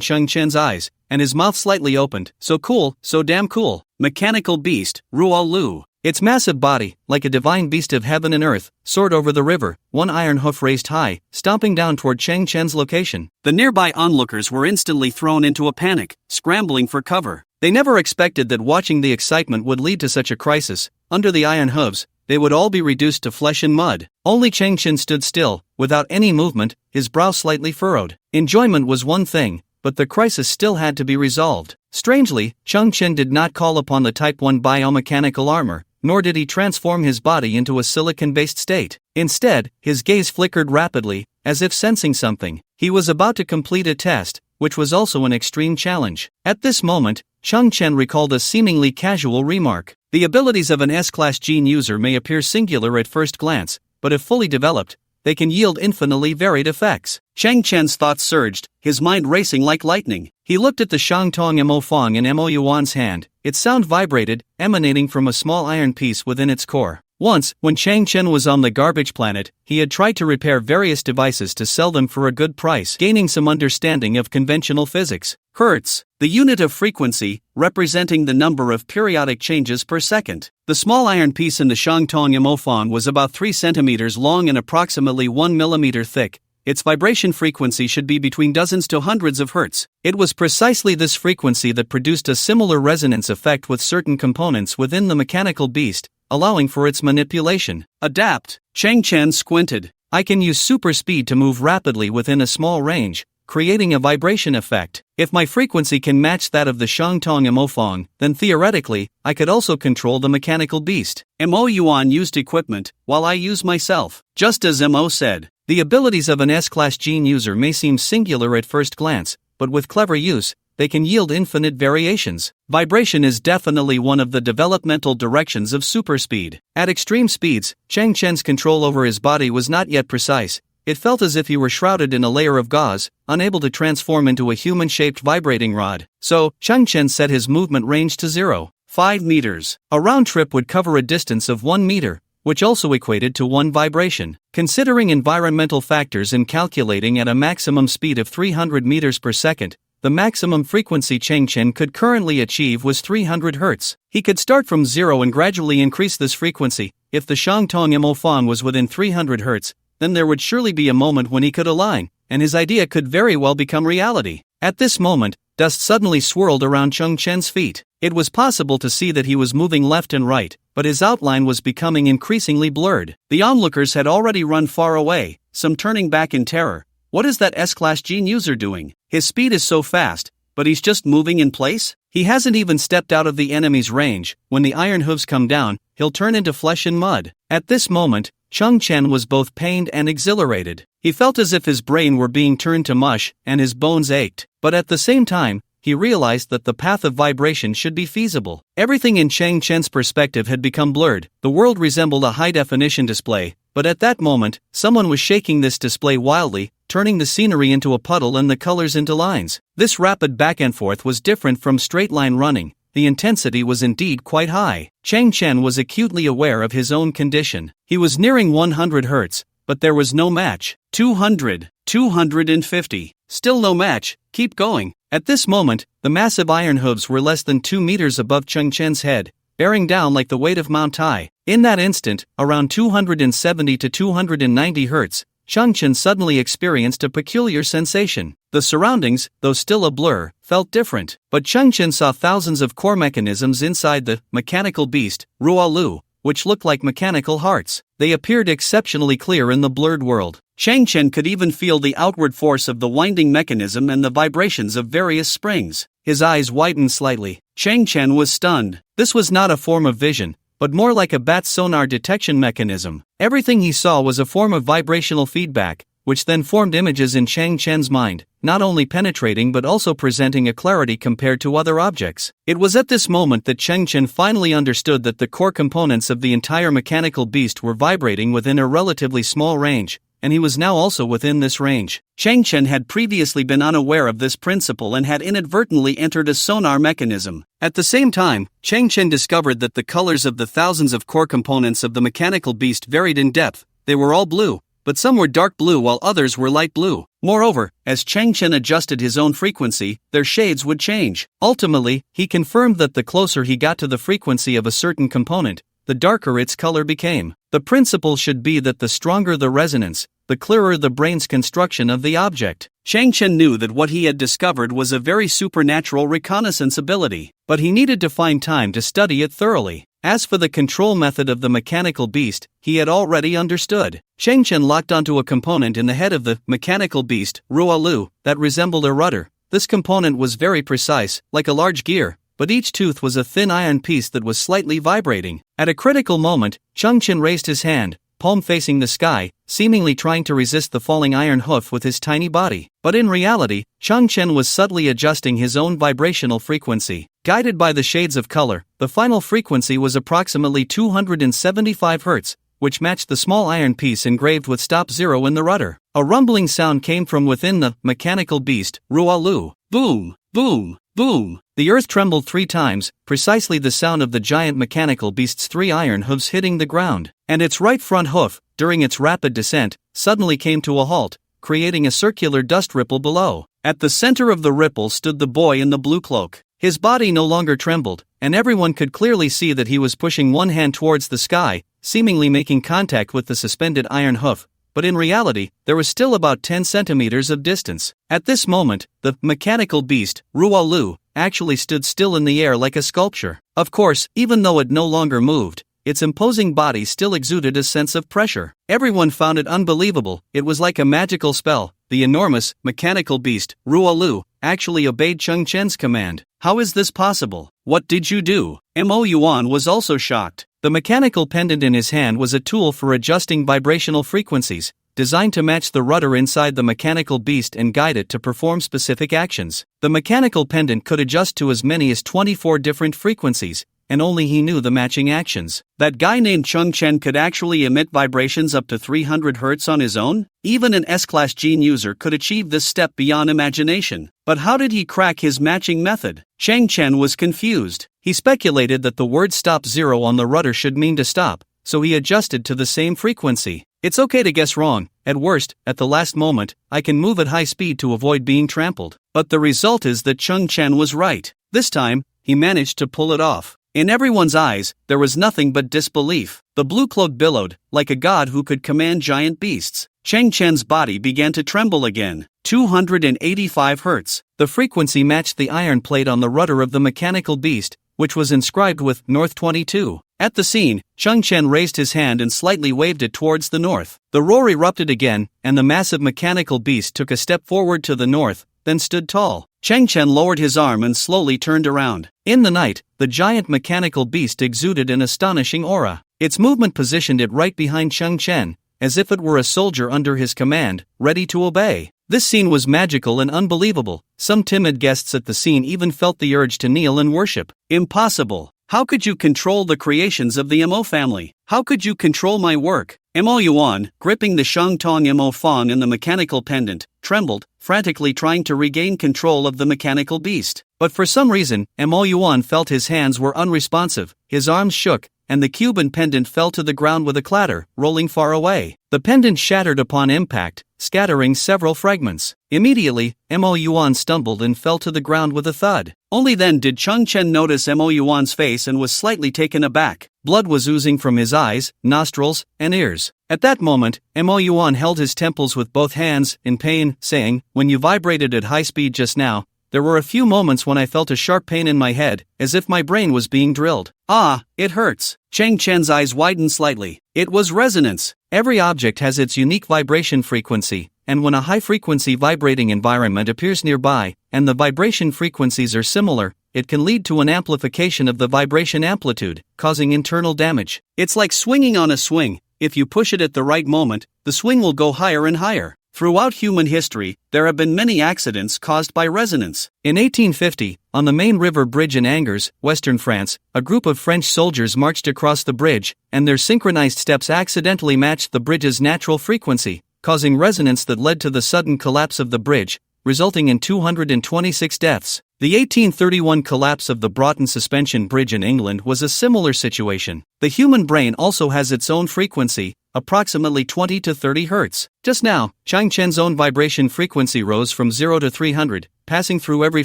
Cheng Chen's eyes, and his mouth slightly opened. So cool, so damn cool. Mechanical Beast, Rualu. Its massive body, like a divine beast of heaven and earth, soared over the river, one iron hoof raised high, stomping down toward Cheng Chen's location. The nearby onlookers were instantly thrown into a panic, scrambling for cover. They never expected that watching the excitement would lead to such a crisis. Under the iron hooves, they would all be reduced to flesh and mud. Only Cheng Chen stood still, without any movement, his brow slightly furrowed. Enjoyment was one thing, but the crisis still had to be resolved. Strangely, Cheng Chen did not call upon the Type 1 biomechanical armor, nor did he transform his body into a silicon-based state. Instead, his gaze flickered rapidly, as if sensing something. He was about to complete a test, which was also an extreme challenge. At this moment, Cheng Chen recalled a seemingly casual remark. The abilities of an S-class gene user may appear singular at first glance, but if fully developed, they can yield infinitely varied effects. Cheng Chen's thoughts surged, his mind racing like lightning. He looked at the Shangtong Mo Fong in Mo Yuan's hand. Its sound vibrated, emanating from a small iron piece within its core. Once, when Chang Chen was on the garbage planet, he had tried to repair various devices to sell them for a good price, gaining some understanding of conventional physics. Hertz, the unit of frequency, representing the number of periodic changes per second. The small iron piece in the Shangtong Yamofan was about 3 centimeters long and approximately 1 millimeter thick. Its vibration frequency should be between dozens to hundreds of hertz. It was precisely this frequency that produced a similar resonance effect with certain components within the mechanical beast, allowing for its manipulation. Adapt. Chang Chen squinted. I can use super speed to move rapidly within a small range, creating a vibration effect. If my frequency can match that of the Shangtong Yamofang, then theoretically, I could also control the mechanical beast. Mo Yuan used equipment, while I use myself. Just as Mo said, the abilities of an S-class gene user may seem singular at first glance, but with clever use, they can yield infinite variations. Vibration is definitely one of the developmental directions of superspeed. At extreme speeds, Chang Chen's control over his body was not yet precise. It felt as if he were shrouded in a layer of gauze, unable to transform into a human-shaped vibrating rod. So, Chang Chen set his movement range to 0.5 meters. A round trip would cover a distance of 1 meter, which also equated to 1 vibration. Considering environmental factors and calculating at a maximum speed of 300 meters per second, the maximum frequency Chang Chen could currently achieve was 300 Hz. He could start from 0 and gradually increase this frequency. If the Shangtong Yamofan was within 300 Hz, then there would surely be a moment when he could align, and his idea could very well become reality. At this moment, dust suddenly swirled around Chang Chen's feet. It was possible to see that he was moving left and right, but his outline was becoming increasingly blurred. The onlookers had already run far away, some turning back in terror. What is that S-class gene user doing? His speed is so fast, but he's just moving in place? He hasn't even stepped out of the enemy's range. When the iron hooves come down, he'll turn into flesh and mud. At this moment, Chang Chen was both pained and exhilarated. He felt as if his brain were being turned to mush, and his bones ached. But at the same time, he realized that the path of vibration should be feasible. Everything in Chang Chen's perspective had become blurred. The world resembled a high-definition display, but at that moment, someone was shaking this display wildly, turning the scenery into a puddle and the colors into lines. This rapid back and forth was different from straight-line running. The intensity was indeed quite high. Chang Chen was acutely aware of his own condition. He was nearing 100 Hz, but there was no match. 200, 250. Still no match. Keep going. At this moment, the massive iron hooves were less than 2 meters above Chang Chen's head, bearing down like the weight of Mount Tai. In that instant, around 270 to 290 Hz, Chang Chen suddenly experienced a peculiar sensation. The surroundings, though still a blur, felt different. But Chang Chen saw thousands of core mechanisms inside the mechanical beast, Rualu, which looked like mechanical hearts. They appeared exceptionally clear in the blurred world. Chang Chen could even feel the outward force of the winding mechanism and the vibrations of various springs. His eyes widened slightly. Chang Chen was stunned. This was not a form of vision, but more like a bat's sonar detection mechanism. Everything he saw was a form of vibrational feedback, which then formed images in Chang Chen's mind, not only penetrating but also presenting a clarity compared to other objects. It was at this moment that Chang Chen finally understood that the core components of the entire mechanical beast were vibrating within a relatively small range, and he was now also within this range. Chang Chen had previously been unaware of this principle and had inadvertently entered a sonar mechanism. At the same time, Chang Chen discovered that the colors of the thousands of core components of the mechanical beast varied in depth. They were all blue, but some were dark blue while others were light blue. Moreover, as Chang Chen adjusted his own frequency, their shades would change. Ultimately, he confirmed that the closer he got to the frequency of a certain component, the darker its color became. The principle should be that the stronger the resonance, the clearer the brain's construction of the object. Chang Chen knew that what he had discovered was a very supernatural reconnaissance ability, but he needed to find time to study it thoroughly. As for the control method of the mechanical beast, he had already understood. Chang Chen locked onto a component in the head of the mechanical beast, Rualu, that resembled a rudder. This component was very precise, like a large gear, but each tooth was a thin iron piece that was slightly vibrating. At a critical moment, Chang Chen raised his hand, palm facing the sky, seemingly trying to resist the falling iron hoof with his tiny body. But in reality, Chang Chen was subtly adjusting his own vibrational frequency. Guided by the shades of color, the final frequency was approximately 275 Hz, which matched the small iron piece engraved with stop 0 in the rudder. A rumbling sound came from within the mechanical beast, Rualu. Boom, boom, Boom! The earth trembled 3 times, precisely the sound of the giant mechanical beast's 3 iron hooves hitting the ground, and its right front hoof, during its rapid descent, suddenly came to a halt, creating a circular dust ripple below. At the center of the ripple stood the boy in the blue cloak. His body no longer trembled, and everyone could clearly see that he was pushing one hand towards the sky, seemingly making contact with the suspended iron hoof, but in reality, there was still about 10 centimeters of distance. At this moment, the mechanical beast, Rualu, actually stood still in the air like a sculpture. Of course, even though it no longer moved, its imposing body still exuded a sense of pressure. Everyone found it unbelievable. It was like a magical spell. The enormous, mechanical beast, Rualu, actually obeyed Cheng Chen's command. How is this possible? What did you do? Mo Yuan was also shocked. The mechanical pendant in his hand was a tool for adjusting vibrational frequencies, designed to match the rudder inside the mechanical beast and guide it to perform specific actions. The mechanical pendant could adjust to as many as 24 different frequencies, and only he knew the matching actions. That guy named Cheng Chen could actually emit vibrations up to 300 Hz on his own? Even an S-Class gene user could achieve this step beyond imagination. But how did he crack his matching method? Cheng Chen was confused. He speculated that the word stop 0 on the rudder should mean to stop, so he adjusted to the same frequency. It's okay to guess wrong. At worst, at the last moment, I can move at high speed to avoid being trampled. But the result is that Cheng Chen was right. This time, he managed to pull it off. In everyone's eyes, there was nothing but disbelief. The blue cloak billowed, like a god who could command giant beasts. Cheng Chen's body began to tremble again. 285 Hz. The frequency matched the iron plate on the rudder of the mechanical beast, which was inscribed with North 22. At the scene, Cheng Chen raised his hand and slightly waved it towards the north. The roar erupted again, and the massive mechanical beast took a step forward to the north, then stood tall. Cheng Chen lowered his arm and slowly turned around. In the night, the giant mechanical beast exuded an astonishing aura. Its movement positioned it right behind Cheng Chen, as if it were a soldier under his command, ready to obey. This scene was magical and unbelievable. Some timid guests at the scene even felt the urge to kneel and worship. Impossible. How could you control the creations of the Mo family? How could you control my work? Mo Yuan, gripping the Shangtong Mo Fang in the mechanical pendant, trembled, frantically trying to regain control of the mechanical beast. But for some reason, Mo Yuan felt his hands were unresponsive, his arms shook, and the Cuban pendant fell to the ground with a clatter, rolling far away. The pendant shattered upon impact, scattering several fragments. Immediately, Mo Yuan stumbled and fell to the ground with a thud. Only then did Cheng Chen notice Mo Yuan's face and was slightly taken aback. Blood was oozing from his eyes, nostrils, and ears. At that moment, Mo Yuan held his temples with both hands, in pain, saying, "When you vibrated at high speed just now, there were a few moments when I felt a sharp pain in my head, as if my brain was being drilled. Ah, it hurts." Cheng Chen's eyes widened slightly. It was resonance. Every object has its unique vibration frequency, and when a high-frequency vibrating environment appears nearby, and the vibration frequencies are similar, it can lead to an amplification of the vibration amplitude, causing internal damage. It's like swinging on a swing. If you push it at the right moment, the swing will go higher and higher. Throughout human history, there have been many accidents caused by resonance. In 1850, on the main river bridge in Angers, western France, a group of French soldiers marched across the bridge, and their synchronized steps accidentally matched the bridge's natural frequency, causing resonance that led to the sudden collapse of the bridge, resulting in 226 deaths. The 1831 collapse of the Broughton Suspension Bridge in England was a similar situation. The human brain also has its own frequency, approximately 20 to 30 Hz. Just now, Cheng Chen's own vibration frequency rose from 0 to 300, passing through every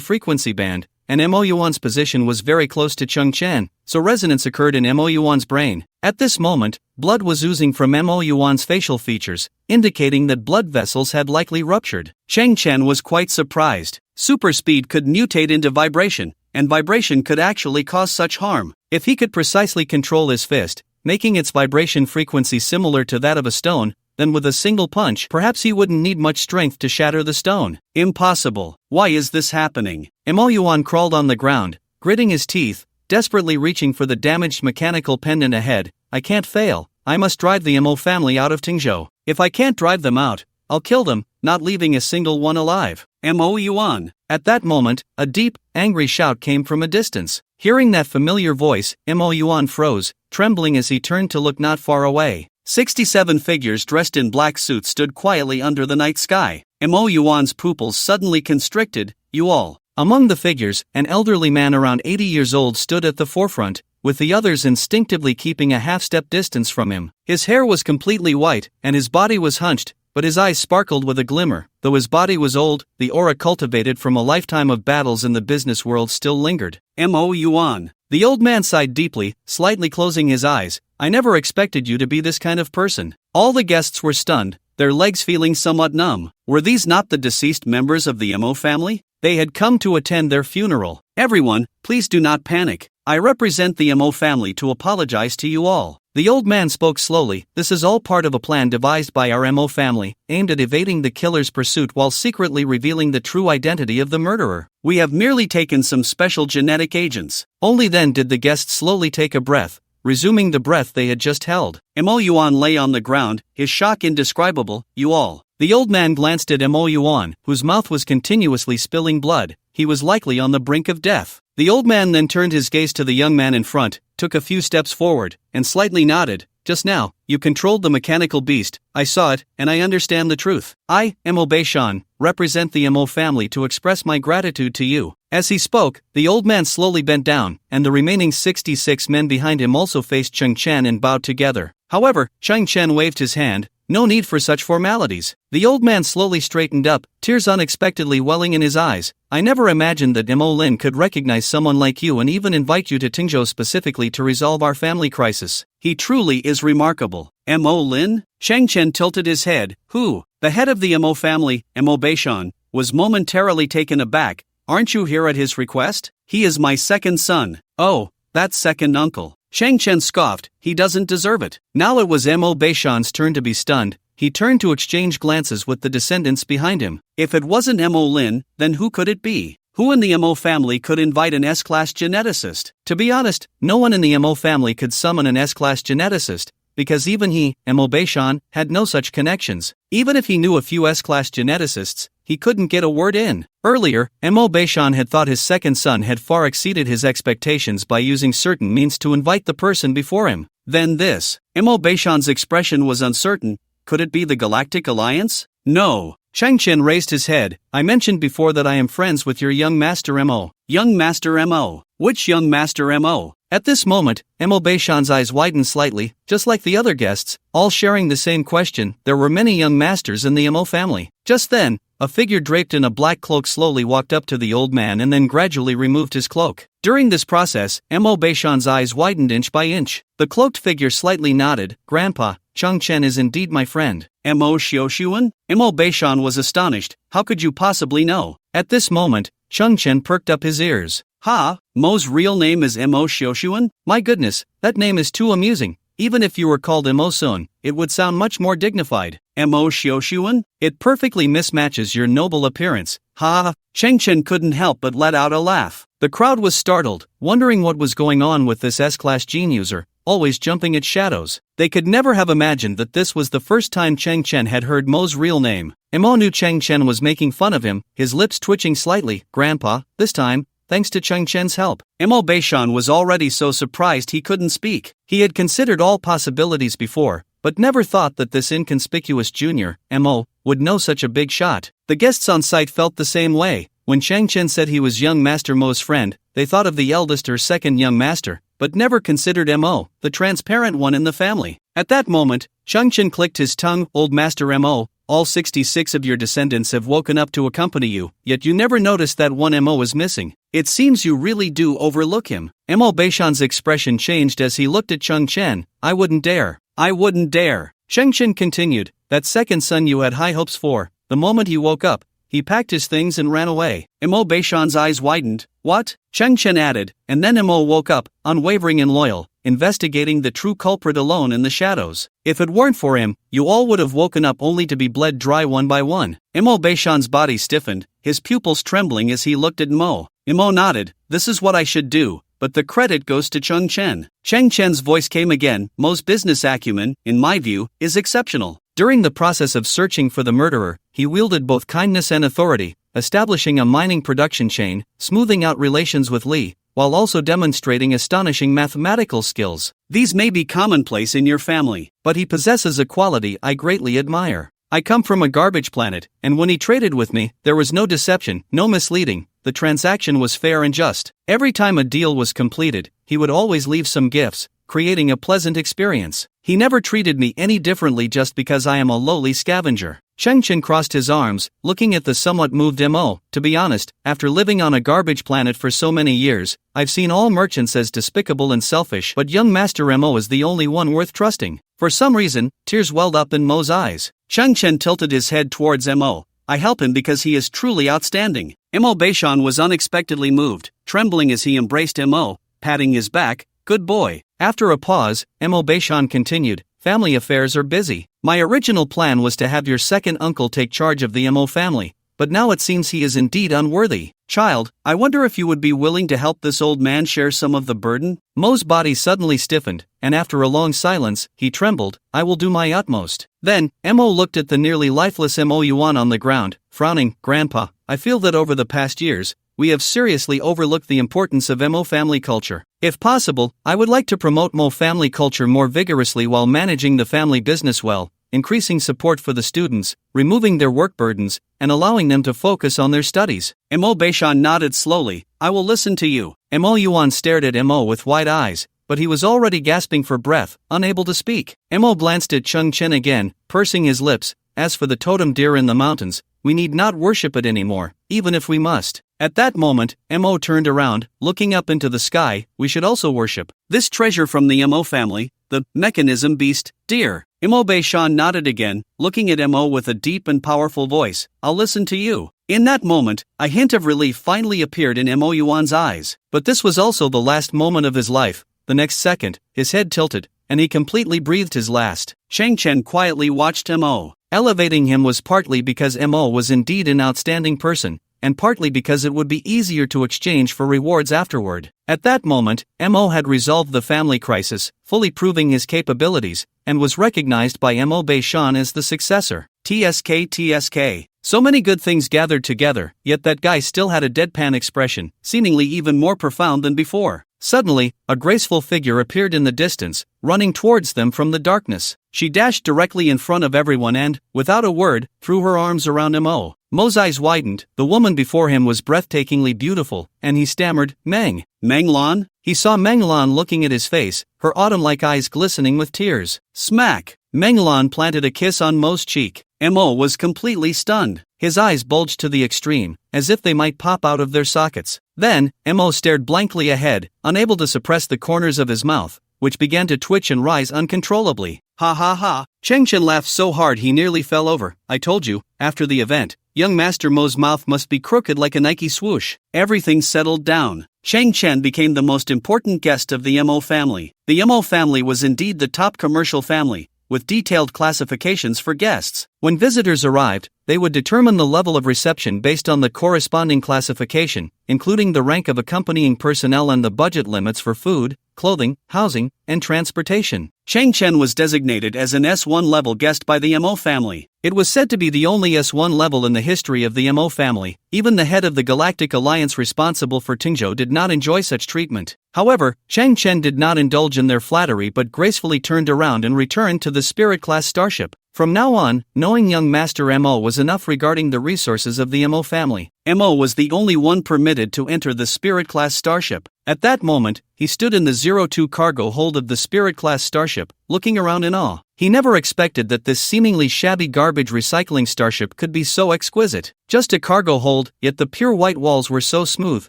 frequency band, and Mo Yuan's position was very close to Cheng Chen, so resonance occurred in Mo Yuan's brain. At this moment, blood was oozing from Mo Yuan's facial features, indicating that blood vessels had likely ruptured. Cheng Chen was quite surprised. Super speed could mutate into vibration, and vibration could actually cause such harm. If he could precisely control his fist, making its vibration frequency similar to that of a stone, then with a single punch, perhaps he wouldn't need much strength to shatter the stone. Impossible. Why is this happening? Mo Yuan crawled on the ground, gritting his teeth, desperately reaching for the damaged mechanical pendant ahead. I can't fail. I must drive the Mo family out of Tingzhou. If I can't drive them out, I'll kill them, not leaving a single one alive. Mo Yuan. At that moment, a deep, angry shout came from a distance. Hearing that familiar voice, Mo Yuan froze, trembling as he turned to look not far away. 67 figures dressed in black suits stood quietly under the night sky. Mo Yuan's pupils suddenly constricted. "You all, Among the figures, an elderly man around 80 years old stood at the forefront, with the others instinctively keeping a half-step distance from him. His hair was completely white, and his body was hunched, but his eyes sparkled with a glimmer. Though his body was old, the aura cultivated from a lifetime of battles in the business world still lingered. Mo Yuan. The old man sighed deeply, slightly closing his eyes. I never expected you to be this kind of person. All the guests were stunned, their legs feeling somewhat numb. Were these not the deceased members of the Mo family? They had come to attend their funeral. Everyone, please do not panic. I represent the Mo family to apologize to you all. The old man spoke slowly. This is all part of a plan devised by our Mo family, aimed at evading the killer's pursuit while secretly revealing the true identity of the murderer. We have merely taken some special genetic agents. Only then did the guests slowly take a breath, resuming the breath they had just held. Mo Yuan lay on the ground, his shock indescribable. You all. The old man glanced at Mo Yuan, whose mouth was continuously spilling blood. He was likely on the brink of death. The old man then turned his gaze to the young man in front, took a few steps forward, and slightly nodded. Just now, you controlled the mechanical beast. I saw it, and I understand the truth. I, Mo Beishan, represent the Mo family to express my gratitude to you. As he spoke, the old man slowly bent down, and the remaining 66 men behind him also faced Cheng Chen and bowed together. However, Cheng Chen waved his hand. No need for such formalities. The old man slowly straightened up, tears unexpectedly welling in his eyes. I never imagined that Mo Lin could recognize someone like you and even invite you to Tingzhou specifically to resolve our family crisis. He truly is remarkable. Mo Lin? Cheng Chen tilted his head. Who? The head of the Mo family, Mo Beishan, was momentarily taken aback. Aren't you here at his request? He is my second son. Oh, that's second uncle. Cheng Chen scoffed. He doesn't deserve it. Now it was Mo Beishan's turn to be stunned. He turned to exchange glances with the descendants behind him. If it wasn't Mo Lin, then who could it be? Who in the Mo family could invite an S-class geneticist? To be honest, no one in the Mo family could summon an S-class geneticist, because even he, Mo Beishan, had no such connections. Even if he knew a few S-class geneticists, he couldn't get a word in. Earlier, Mo Beishan had thought his second son had far exceeded his expectations by using certain means to invite the person before him. Then this. Mo Beishan's expression was uncertain. Could it be the Galactic Alliance? No. Cheng Chen raised his head. I mentioned before that I am friends with your young master Mo. Young master Mo? Which young master Mo? At this moment, Mo Beishan's eyes widened slightly, just like the other guests, all sharing the same question. There were many young masters in the Mo family. Just then, a figure draped in a black cloak slowly walked up to the old man and then gradually removed his cloak. During this process, Mo Beishan's eyes widened inch by inch. The cloaked figure slightly nodded. Grandpa, Cheng Chen is indeed my friend. Mo Xiaoshuan? Mo Beishan was astonished. How could you possibly know? At this moment, Cheng Chen perked up his ears. Ha, Mo's real name is Mo Xiaoshuan? My goodness, that name is too amusing. Even if you were called Mo Sun, it would sound much more dignified. Mo Xiaoshuan? It perfectly mismatches your noble appearance. Ha! Cheng Chen couldn't help but let out a laugh. The crowd was startled, wondering what was going on with this S-class gene user, always jumping at shadows. They could never have imagined that this was the first time Cheng Chen had heard Mo's real name. Mo knew Cheng Chen was making fun of him, his lips twitching slightly. Grandpa, this time, thanks to Cheng Chen's help, Mo Beishan was already so surprised he couldn't speak. He had considered all possibilities before, but never thought that this inconspicuous junior, Mo, would know such a big shot. The guests on site felt the same way. When Cheng Chen said he was young Master Mo's friend, they thought of the eldest or second young master, but never considered Mo, the transparent one in the family. At that moment, Cheng Chen clicked his tongue. Old Master Mo, all 66 of your descendants have woken up to accompany you, yet you never noticed that one Mo is missing. It seems you really do overlook him. Mo Beishan's expression changed as he looked at Cheng Chen. I wouldn't dare. I wouldn't dare. Cheng Chen continued. That second son you had high hopes for. The moment he woke up, he packed his things and ran away. Mo Beishan's eyes widened. What? Cheng Chen added, and then Mo woke up, unwavering and loyal, investigating the true culprit alone in the shadows. If it weren't for him, you all would have woken up only to be bled dry one by one. Mo Beishan's body stiffened, his pupils trembling as he looked at Mo. Mo nodded. This is what I should do, but the credit goes to Cheng Chen. Cheng Chen's voice came again. Mo's business acumen, in my view, is exceptional. During the process of searching for the murderer, he wielded both kindness and authority, establishing a mining production chain, smoothing out relations with Li, while also demonstrating astonishing mathematical skills. These may be commonplace in your family, but he possesses a quality I greatly admire. I come from a garbage planet, and when he traded with me, there was no deception, no misleading, the transaction was fair and just. Every time a deal was completed, he would always leave some gifts, creating a pleasant experience. He never treated me any differently just because I am a lowly scavenger. Cheng Chen crossed his arms, looking at the somewhat moved Mo. To be honest, after living on a garbage planet for so many years, I've seen all merchants as despicable and selfish, but young Master Mo is the only one worth trusting. For some reason, tears welled up in Mo's eyes. Cheng Chen tilted his head towards Mo. I help him because he is truly outstanding. Mo Beishan was unexpectedly moved, trembling as he embraced Mo, patting his back. Good boy. After a pause, Mo Beishan continued, family affairs are busy. My original plan was to have your second uncle take charge of the Mo family, but now it seems he is indeed unworthy. Child, I wonder if you would be willing to help this old man share some of the burden? Mo's body suddenly stiffened, and after a long silence, he trembled. I will do my utmost. Then, Mo looked at the nearly lifeless Mo Yuan on the ground, frowning. Grandpa, I feel that over the past years, we have seriously overlooked the importance of Mo family culture. If possible, I would like to promote Mo family culture more vigorously while managing the family business well, increasing support for the students, removing their work burdens, and allowing them to focus on their studies. Mo Beishan nodded slowly. I will listen to you. Mo Yuan stared at Mo with wide eyes, but he was already gasping for breath, unable to speak. Mo glanced at Cheng Chen again, pursing his lips. As for the totem deer in the mountains, we need not worship it anymore, even if we must. At that moment, Mo turned around, looking up into the sky. We should also worship this treasure from the Mo family, the mechanism beast, deer. Mo Beishan nodded again, looking at Mo with a deep and powerful voice. I'll listen to you. In that moment, a hint of relief finally appeared in Mo Yuan's eyes. But this was also the last moment of his life. The next second, his head tilted, and he completely breathed his last. Cheng Chen quietly watched Mo. Elevating him was partly because Mo was indeed an outstanding person, and partly because it would be easier to exchange for rewards afterward. At that moment, Mo had resolved the family crisis, fully proving his capabilities, and was recognized by Mo Beishan as the successor. TSK. So many good things gathered together, yet that guy still had a deadpan expression, seemingly even more profound than before. Suddenly, a graceful figure appeared in the distance, running towards them from the darkness. She dashed directly in front of everyone and, without a word, threw her arms around Mo. Mo's eyes widened. The woman before him was breathtakingly beautiful, and he stammered, Meng Lan? He saw Meng Lan looking at his face, her autumn-like eyes glistening with tears. Smack! Meng Lan planted a kiss on Mo's cheek. Mo was completely stunned. His eyes bulged to the extreme, as if they might pop out of their sockets. Then, Mo stared blankly ahead, unable to suppress the corners of his mouth, which began to twitch and rise uncontrollably. Ha ha ha! Cheng Chen laughed so hard he nearly fell over. I told you, after the event, young Master Mo's mouth must be crooked like a Nike swoosh. Everything settled down. Cheng Chen became the most important guest of the Mo family. The Mo family was indeed the top commercial family, with detailed classifications for guests. When visitors arrived, they would determine the level of reception based on the corresponding classification, including the rank of accompanying personnel and the budget limits for food, clothing, housing, and transportation. Cheng Chen was designated as an S1 level guest by the Mo family. It was said to be the only S1 level in the history of the Mo family. Even the head of the Galactic Alliance responsible for Tingzhou did not enjoy such treatment. However, Cheng Chen did not indulge in their flattery but gracefully turned around and returned to the Spirit class starship. From now on, knowing young Master Mo was enough regarding the resources of the Mo family. Mo was the only one permitted to enter the Spirit class starship. At that moment, he stood in the 02 cargo hold of the Spirit class starship, looking around in awe. He never expected that this seemingly shabby garbage recycling starship could be so exquisite. Just a cargo hold, yet the pure white walls were so smooth,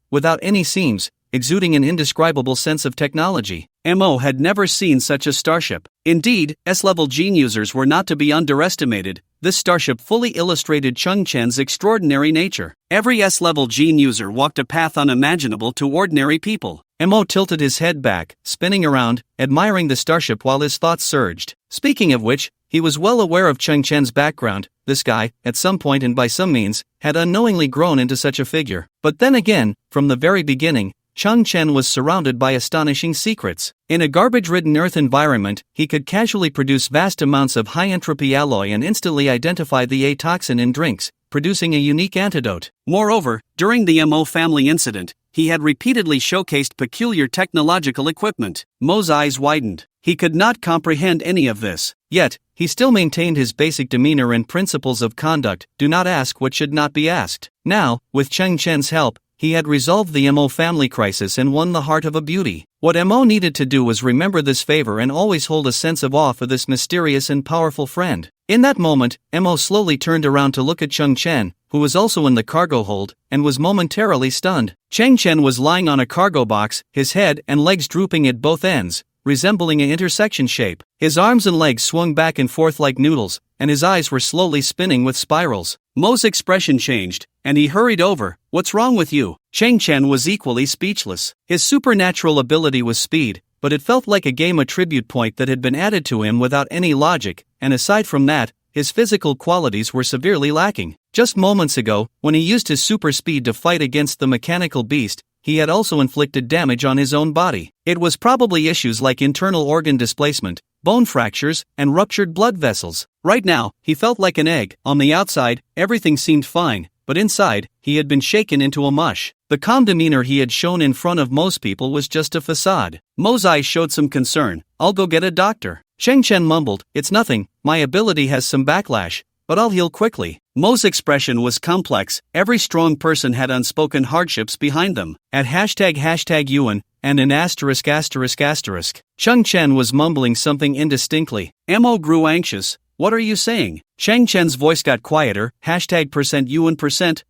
without any seams, exuding an indescribable sense of technology. Mo had never seen such a starship. Indeed, S-level gene users were not to be underestimated. This starship fully illustrated Cheng Chen's extraordinary nature. Every S-level gene user walked a path unimaginable to ordinary people. Mo tilted his head back, spinning around, admiring the starship while his thoughts surged. Speaking of which, he was well aware of Cheng Chen's background. This guy, at some point and by some means, had unknowingly grown into such a figure. But then again, from the very beginning, Cheng Chen was surrounded by astonishing secrets. In a garbage-ridden Earth environment, he could casually produce vast amounts of high-entropy alloy and instantly identify the A toxin in drinks, producing a unique antidote. Moreover, during the Mo family incident, he had repeatedly showcased peculiar technological equipment. Mo's eyes widened. He could not comprehend any of this. Yet, he still maintained his basic demeanor and principles of conduct. Do not ask what should not be asked. Now, with Cheng Chen's help, he had resolved the Mo family crisis and won the heart of a beauty. What Mo needed to do was remember this favor and always hold a sense of awe for this mysterious and powerful friend. In that moment, Mo slowly turned around to look at Cheng Chen, who was also in the cargo hold, and was momentarily stunned. Cheng Chen was lying on a cargo box, his head and legs drooping at both ends, resembling an intersection shape. His arms and legs swung back and forth like noodles, and his eyes were slowly spinning with spirals. Mo's expression changed, and he hurried over. "What's wrong with you?" Cheng Chen was equally speechless. His supernatural ability was speed, but it felt like a game attribute point that had been added to him without any logic, and aside from that, his physical qualities were severely lacking. Just moments ago, when he used his super speed to fight against the mechanical beast, he had also inflicted damage on his own body. It was probably issues like internal organ displacement, bone fractures, and ruptured blood vessels. Right now, he felt like an egg. On the outside, everything seemed fine, but inside, he had been shaken into a mush. The calm demeanor he had shown in front of most people was just a facade. Mo's eyes showed some concern. "I'll go get a doctor." Cheng Chen mumbled, "It's nothing, my ability has some backlash, but I'll heal quickly." Mo's expression was complex. Every strong person had unspoken hardships behind them. At hashtag Yuan, and an asterisk. Cheng Chen was mumbling something indistinctly. Mo grew anxious. "What are you saying?" Cheng Chen's voice got quieter. %Yuan %.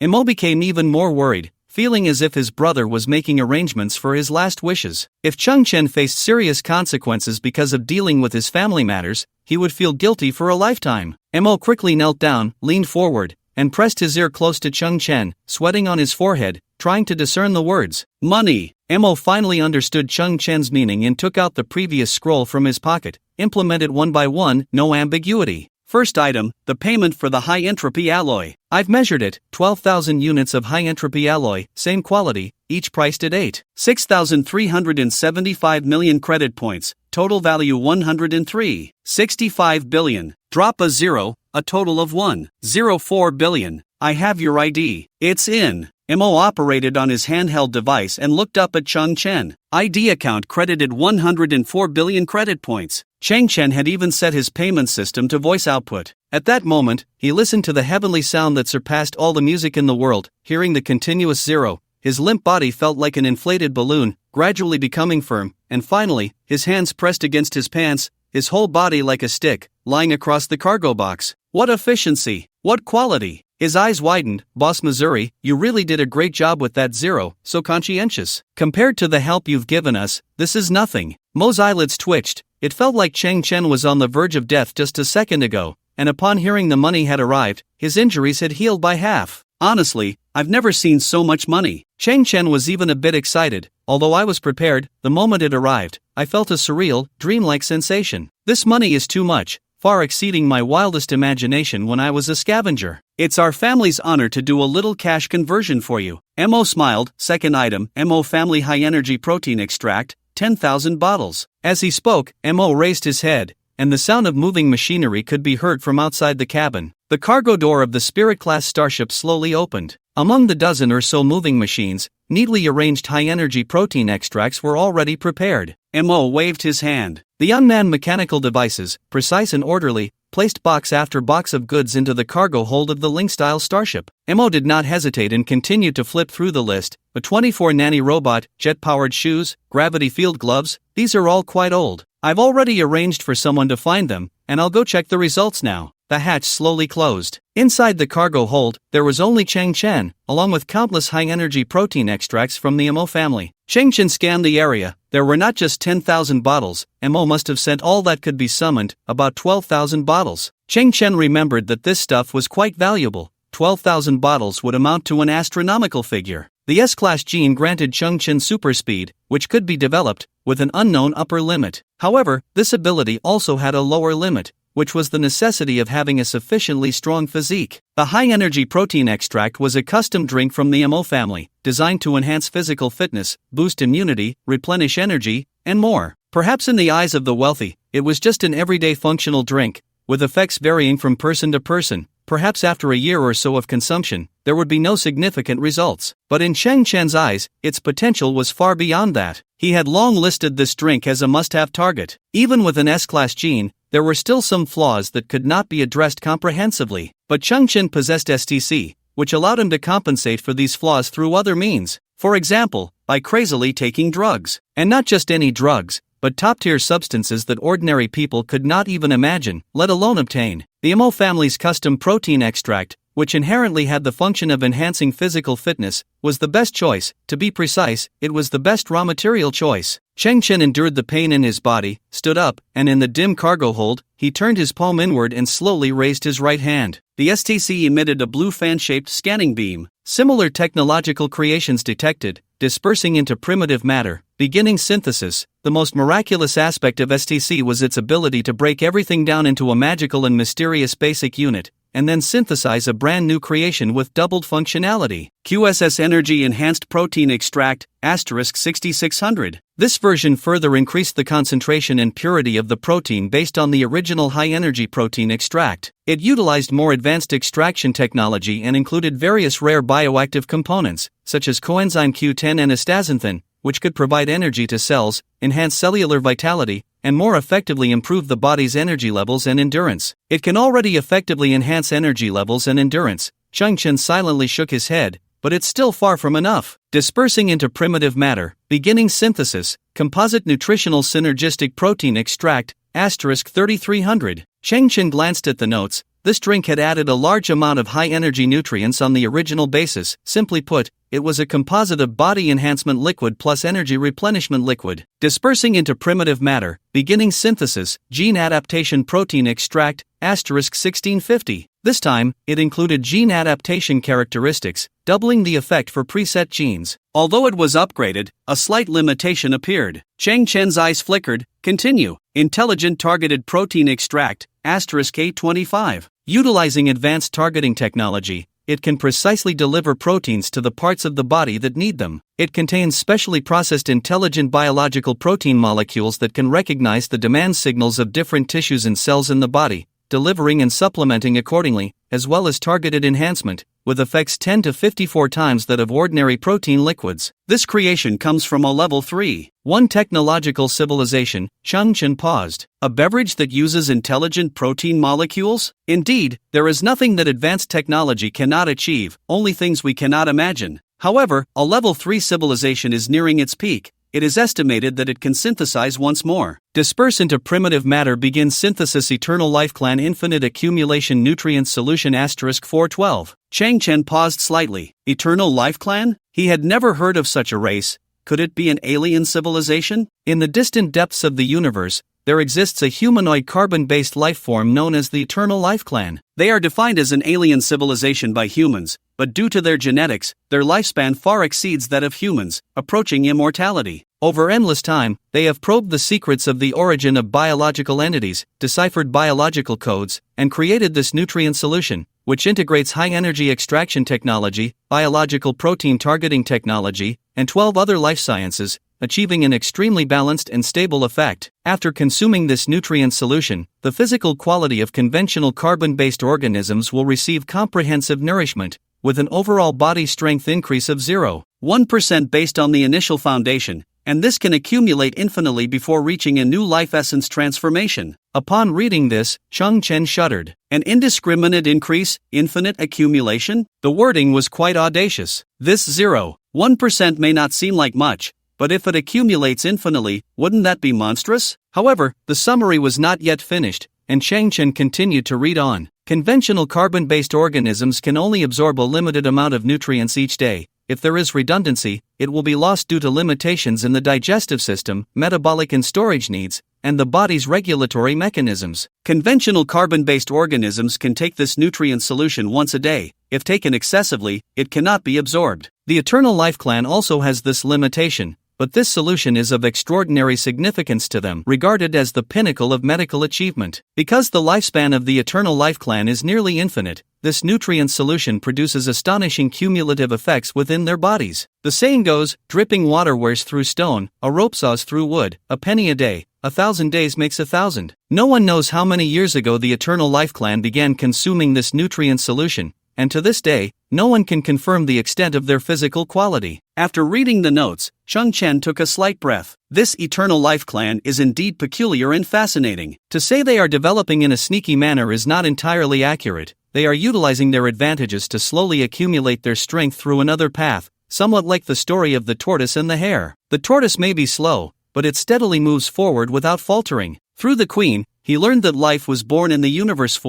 Mo became even more worried, feeling as if his brother was making arrangements for his last wishes. If Cheng Chen faced serious consequences because of dealing with his family matters, he would feel guilty for a lifetime. Mo quickly knelt down, leaned forward, and pressed his ear close to Cheng Chen, sweating on his forehead, trying to discern the words. "Money." Mo finally understood Cheng Chen's meaning and took out the previous scroll from his pocket, implemented one by one, no ambiguity. First item, the payment for the high-entropy alloy. I've measured it, 12,000 units of high-entropy alloy, same quality, each priced at 6,375 million credit points, total value 103.65 billion. Drop a zero, a total of 1.04 billion. I have your ID. It's in. Mo operated on his handheld device and looked up at Cheng Chen. ID account credited 104 billion credit points. Cheng Chen had even set his payment system to voice output. At that moment, he listened to the heavenly sound that surpassed all the music in the world. Hearing the continuous zero, his limp body felt like an inflated balloon, gradually becoming firm, and finally, his hands pressed against his pants, his whole body like a stick, lying across the cargo box. What efficiency! What quality! His eyes widened. "Boss Missouri, you really did a great job with that zero, so conscientious. Compared to the help you've given us, this is nothing." Mo's eyelids twitched. It felt like Cheng Chen was on the verge of death just a second ago, and upon hearing the money had arrived, his injuries had healed by half. "Honestly, I've never seen so much money." Cheng Chen was even a bit excited. "Although I was prepared, the moment it arrived, I felt a surreal, dreamlike sensation. This money is too much, far exceeding my wildest imagination when I was a scavenger. It's our family's honor to do a little cash conversion for you." Mo smiled. Second item, Mo family high-energy protein extract, 10,000 bottles. As he spoke, Mo raised his head, and the sound of moving machinery could be heard from outside the cabin. The cargo door of the Spirit-class starship slowly opened. Among the dozen or so moving machines, neatly arranged high-energy protein extracts were already prepared. Mo waved his hand. The unmanned mechanical devices, precise and orderly, placed box after box of goods into the cargo hold of the Link-style starship. Mo did not hesitate and continued to flip through the list. A 24 nanny robot, jet-powered shoes, gravity field gloves, these are all quite old. I've already arranged for someone to find them, and I'll go check the results now. The hatch slowly closed. Inside the cargo hold, there was only Cheng Chen, along with countless high-energy protein extracts from the Mo family. Cheng Chen scanned the area. There were not just 10,000 bottles. Mo must have sent all that could be summoned, about 12,000 bottles. Cheng Chen remembered that this stuff was quite valuable. 12,000 bottles would amount to an astronomical figure. The S-Class gene granted Cheng Chen super speed, which could be developed, with an unknown upper limit. However, this ability also had a lower limit, which was the necessity of having a sufficiently strong physique. The high-energy protein extract was a custom drink from the Mo family, designed to enhance physical fitness, boost immunity, replenish energy, and more. Perhaps in the eyes of the wealthy, it was just an everyday functional drink, with effects varying from person to person. Perhaps after a year or so of consumption, there would be no significant results. But in Cheng Chen's eyes, its potential was far beyond that. He had long listed this drink as a must-have target. Even with an S-Class gene, there were still some flaws that could not be addressed comprehensively. But Cheng Chen possessed STC, which allowed him to compensate for these flaws through other means. For example, by crazily taking drugs. And not just any drugs, but top-tier substances that ordinary people could not even imagine, let alone obtain. The Imo family's custom protein extract, which inherently had the function of enhancing physical fitness, was the best choice. To be precise, it was the best raw material choice. Cheng Chen endured the pain in his body, stood up, and in the dim cargo hold, he turned his palm inward and slowly raised his right hand. The STC emitted a blue fan-shaped scanning beam. Similar technological creations detected, dispersing into primitive matter, beginning synthesis. The most miraculous aspect of STC was its ability to break everything down into a magical and mysterious basic unit, and then synthesize a brand new creation with doubled functionality. QSS Energy Enhanced Protein Extract, *6600. This version further increased the concentration and purity of the protein based on the original high-energy protein extract. It utilized more advanced extraction technology and included various rare bioactive components, such as coenzyme Q10 and astaxanthin, which could provide energy to cells, enhance cellular vitality, and more effectively improve the body's energy levels and endurance. It can already effectively enhance energy levels and endurance. Cheng Chen silently shook his head, but it's still far from enough. Dispersing into primitive matter, beginning synthesis, composite nutritional synergistic protein extract, *3300. Cheng Chen glanced at the notes. This drink had added a large amount of high-energy nutrients on the original basis. Simply put, it was a composite of body enhancement liquid plus energy replenishment liquid. Dispersing into primitive matter, beginning synthesis, gene adaptation protein extract, *1650. This time, it included gene adaptation characteristics, doubling the effect for preset genes. Although it was upgraded, a slight limitation appeared. Cheng Chen's eyes flickered. Continue. Intelligent Targeted Protein Extract, *A25. Utilizing advanced targeting technology, it can precisely deliver proteins to the parts of the body that need them. It contains specially processed intelligent biological protein molecules that can recognize the demand signals of different tissues and cells in the body, delivering and supplementing accordingly, as well as targeted enhancement, with effects 10 to 54 times that of ordinary protein liquids. This creation comes from a level 3. One technological civilization. Cheng Chen paused. A beverage that uses intelligent protein molecules? Indeed, there is nothing that advanced technology cannot achieve, only things we cannot imagine. However, a level 3 civilization is nearing its peak. It is estimated that it can synthesize once more. Disperse into primitive matter, begin synthesis Eternal Life Clan Infinite Accumulation Nutrient Solution *412. Cheng Chen paused slightly. Eternal Life Clan? He had never heard of such a race. Could it be an alien civilization? In the distant depths of the universe, there exists a humanoid carbon-based life form known as the Eternal Life Clan. They are defined as an alien civilization by humans, but due to their genetics, their lifespan far exceeds that of humans, approaching immortality. Over endless time, they have probed the secrets of the origin of biological entities, deciphered biological codes, and created this nutrient solution, which integrates high-energy extraction technology, biological protein targeting technology, and 12 other life sciences, achieving an extremely balanced and stable effect. After consuming this nutrient solution, the physical quality of conventional carbon-based organisms will receive comprehensive nourishment, with an overall body strength increase of 0.1% based on the initial foundation, and this can accumulate infinitely before reaching a new life essence transformation. Upon reading this, Cheng Chen shuddered. An indiscriminate increase, infinite accumulation? The wording was quite audacious. This 0.1% may not seem like much, but if it accumulates infinitely, wouldn't that be monstrous? However, the summary was not yet finished, and Cheng Chen continued to read on. Conventional carbon-based organisms can only absorb a limited amount of nutrients each day. If there is redundancy, it will be lost due to limitations in the digestive system, metabolic and storage needs, and the body's regulatory mechanisms. Conventional carbon-based organisms can take this nutrient solution once a day. If taken excessively, it cannot be absorbed. The Eternal Life Clan also has this limitation, but this solution is of extraordinary significance to them, regarded as the pinnacle of medical achievement. Because the lifespan of the Eternal Life Clan is nearly infinite, this nutrient solution produces astonishing cumulative effects within their bodies. The saying goes, dripping water wears through stone, a rope saws through wood, a penny a day, 1,000 days makes 1,000. No one knows how many years ago the Eternal Life Clan began consuming this nutrient solution, and to this day, no one can confirm the extent of their physical quality. After reading the notes, Cheng Chen took a slight breath. This Eternal Life Clan is indeed peculiar and fascinating. To say they are developing in a sneaky manner is not entirely accurate. they are utilizing their advantages to slowly accumulate their strength through another path, somewhat like the story of the tortoise and the hare. The tortoise may be slow, but it steadily moves forward without faltering. Through the queen, he learned that life was born in the universe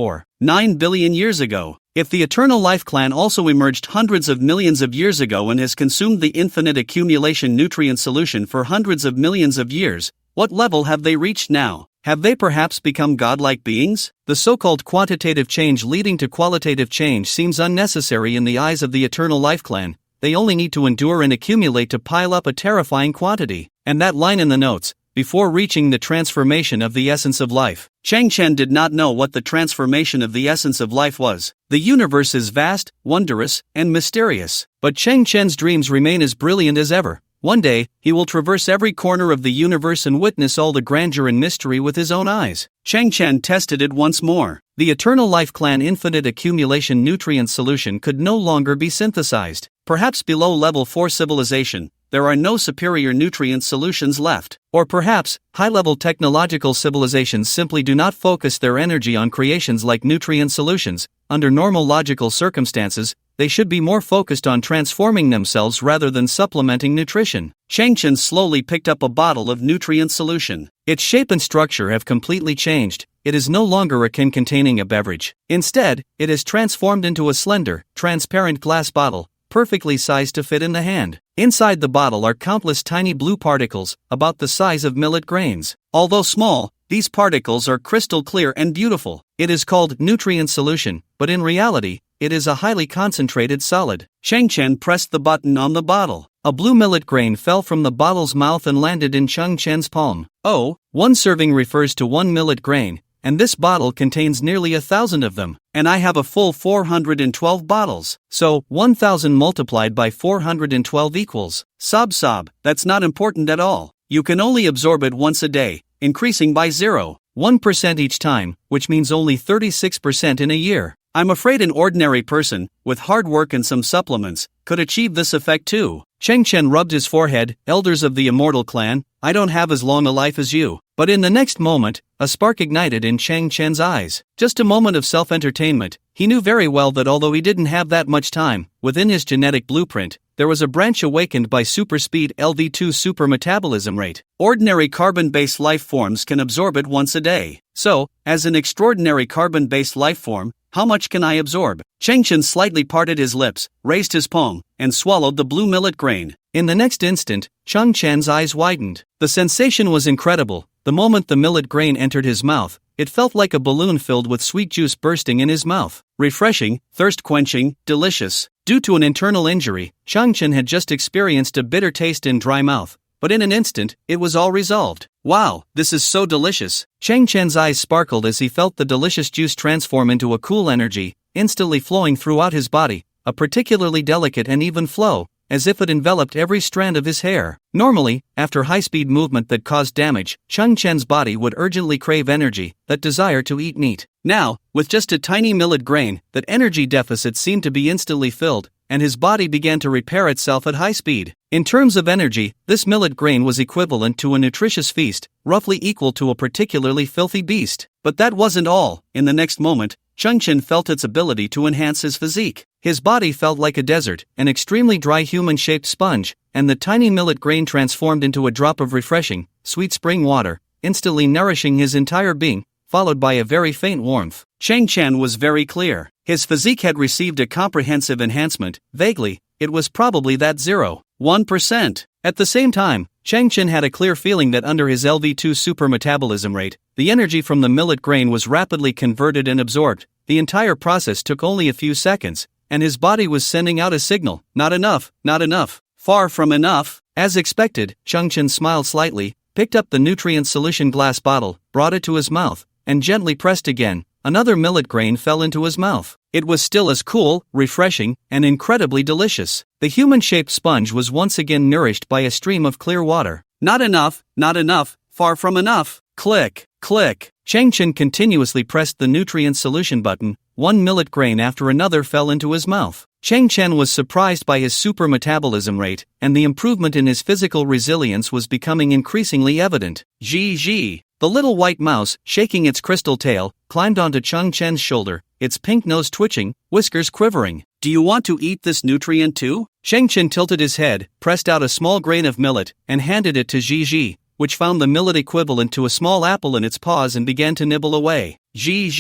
9 billion years ago. If the Eternal Life Clan also emerged hundreds of millions of years ago and has consumed the infinite accumulation nutrient solution for hundreds of millions of years, what level have they reached now? Have they perhaps become godlike beings? The so-called quantitative change leading to qualitative change seems unnecessary in the eyes of the Eternal Life Clan. They only need to endure and accumulate to pile up a terrifying quantity. And that line in the notes, before reaching the transformation of the essence of life. Chang Chen did not know what the transformation of the essence of life was. The universe is vast, wondrous, and mysterious. But Chang Chen's dreams remain as brilliant as ever. One day, he will traverse every corner of the universe and witness all the grandeur and mystery with his own eyes. Chang Chen tested it once more. The Eternal Life Clan infinite accumulation nutrient solution could no longer be synthesized. Perhaps below level 4 civilization, there are no superior nutrient solutions left. Or perhaps, high-level technological civilizations simply do not focus their energy on creations like nutrient solutions. Under normal logical circumstances, they should be more focused on transforming themselves rather than supplementing nutrition. Chang Chen slowly picked up a bottle of nutrient solution. Its shape and structure have completely changed. It is no longer a can containing a beverage. Instead, it is transformed into a slender, transparent glass bottle, perfectly sized to fit in the hand. Inside the bottle are countless tiny blue particles, about the size of millet grains. Although small, these particles are crystal clear and beautiful. It is called nutrient solution, but in reality, it is a highly concentrated solid. Chang Chen pressed the button on the bottle. A blue millet grain fell from the bottle's mouth and landed in Chang Chen's palm. Oh, 1 serving refers to 1 millet grain, and this bottle contains nearly 1,000 of them. And I have a full 412 bottles. So, 1,000 multiplied by 412 equals. Sob, that's not important at all. You can only absorb it once a day, increasing by 0.1% each time, which means only 36% in a year. I'm afraid an ordinary person, with hard work and some supplements, could achieve this effect too. Chang Chen rubbed his forehead. Elders of the Immortal Clan, I don't have as long a life as you. But in the next moment, a spark ignited in Chang Chen's eyes. Just a moment of self-entertainment. He knew very well that although he didn't have that much time, within his genetic blueprint, there was a branch awakened by super speed LV2 super metabolism rate. Ordinary carbon-based life forms can absorb it once a day. So, as an extraordinary carbon-based life form, how much can I absorb? Chang Chen slightly parted his lips, raised his palm, and swallowed the blue millet grain. In the next instant, Chang Chen's eyes widened. The sensation was incredible. The moment the millet grain entered his mouth, it felt like a balloon filled with sweet juice bursting in his mouth. Refreshing, thirst-quenching, delicious. Due to an internal injury, Chang Chen had just experienced a bitter taste in dry mouth. But in an instant, it was all resolved. Wow, this is so delicious. Chang Chen's eyes sparkled as he felt the delicious juice transform into a cool energy, instantly flowing throughout his body, a particularly delicate and even flow, as if it enveloped every strand of his hair. Normally, after high-speed movement that caused damage, Chang Chen's body would urgently crave energy, that desire to eat meat. Now, with just a tiny millet grain, that energy deficit seemed to be instantly filled, and his body began to repair itself at high speed. In terms of energy, this millet grain was equivalent to a nutritious feast, roughly equal to a particularly filthy beast. But that wasn't all. In the next moment, Chang Chen felt its ability to enhance his physique. His body felt like a desert, an extremely dry human-shaped sponge, and the tiny millet grain transformed into a drop of refreshing, sweet spring water, instantly nourishing his entire being, followed by a very faint warmth. Chang Chen was very clear. His physique had received a comprehensive enhancement. Vaguely, it was probably that 0.1%. At the same time, Chang Chen had a clear feeling that under his LV2 super metabolism rate, the energy from the millet grain was rapidly converted and absorbed. The entire process took only a few seconds, and his body was sending out a signal. Not enough, far from enough. As expected, Chang Chen smiled slightly, picked up the nutrient solution glass bottle, brought it to his mouth, and gently pressed again. Another millet grain fell into his mouth. It was still as cool, refreshing, and incredibly delicious. The human-shaped sponge was once again nourished by a stream of clear water. Not enough, far from enough. Click, click. Chang Chen continuously pressed the nutrient solution button. 1 millet grain after another fell into his mouth. Chang Chen was surprised by his super metabolism rate, and the improvement in his physical resilience was becoming increasingly evident. The little white mouse, shaking its crystal tail, climbed onto Chang Chen's shoulder, its pink nose twitching, whiskers quivering. "Do you want to eat this nutrient too?" Chang Chen tilted his head, pressed out a small grain of millet, and handed it to Ji, which found the millet equivalent to a small apple in its paws and began to nibble away. Ji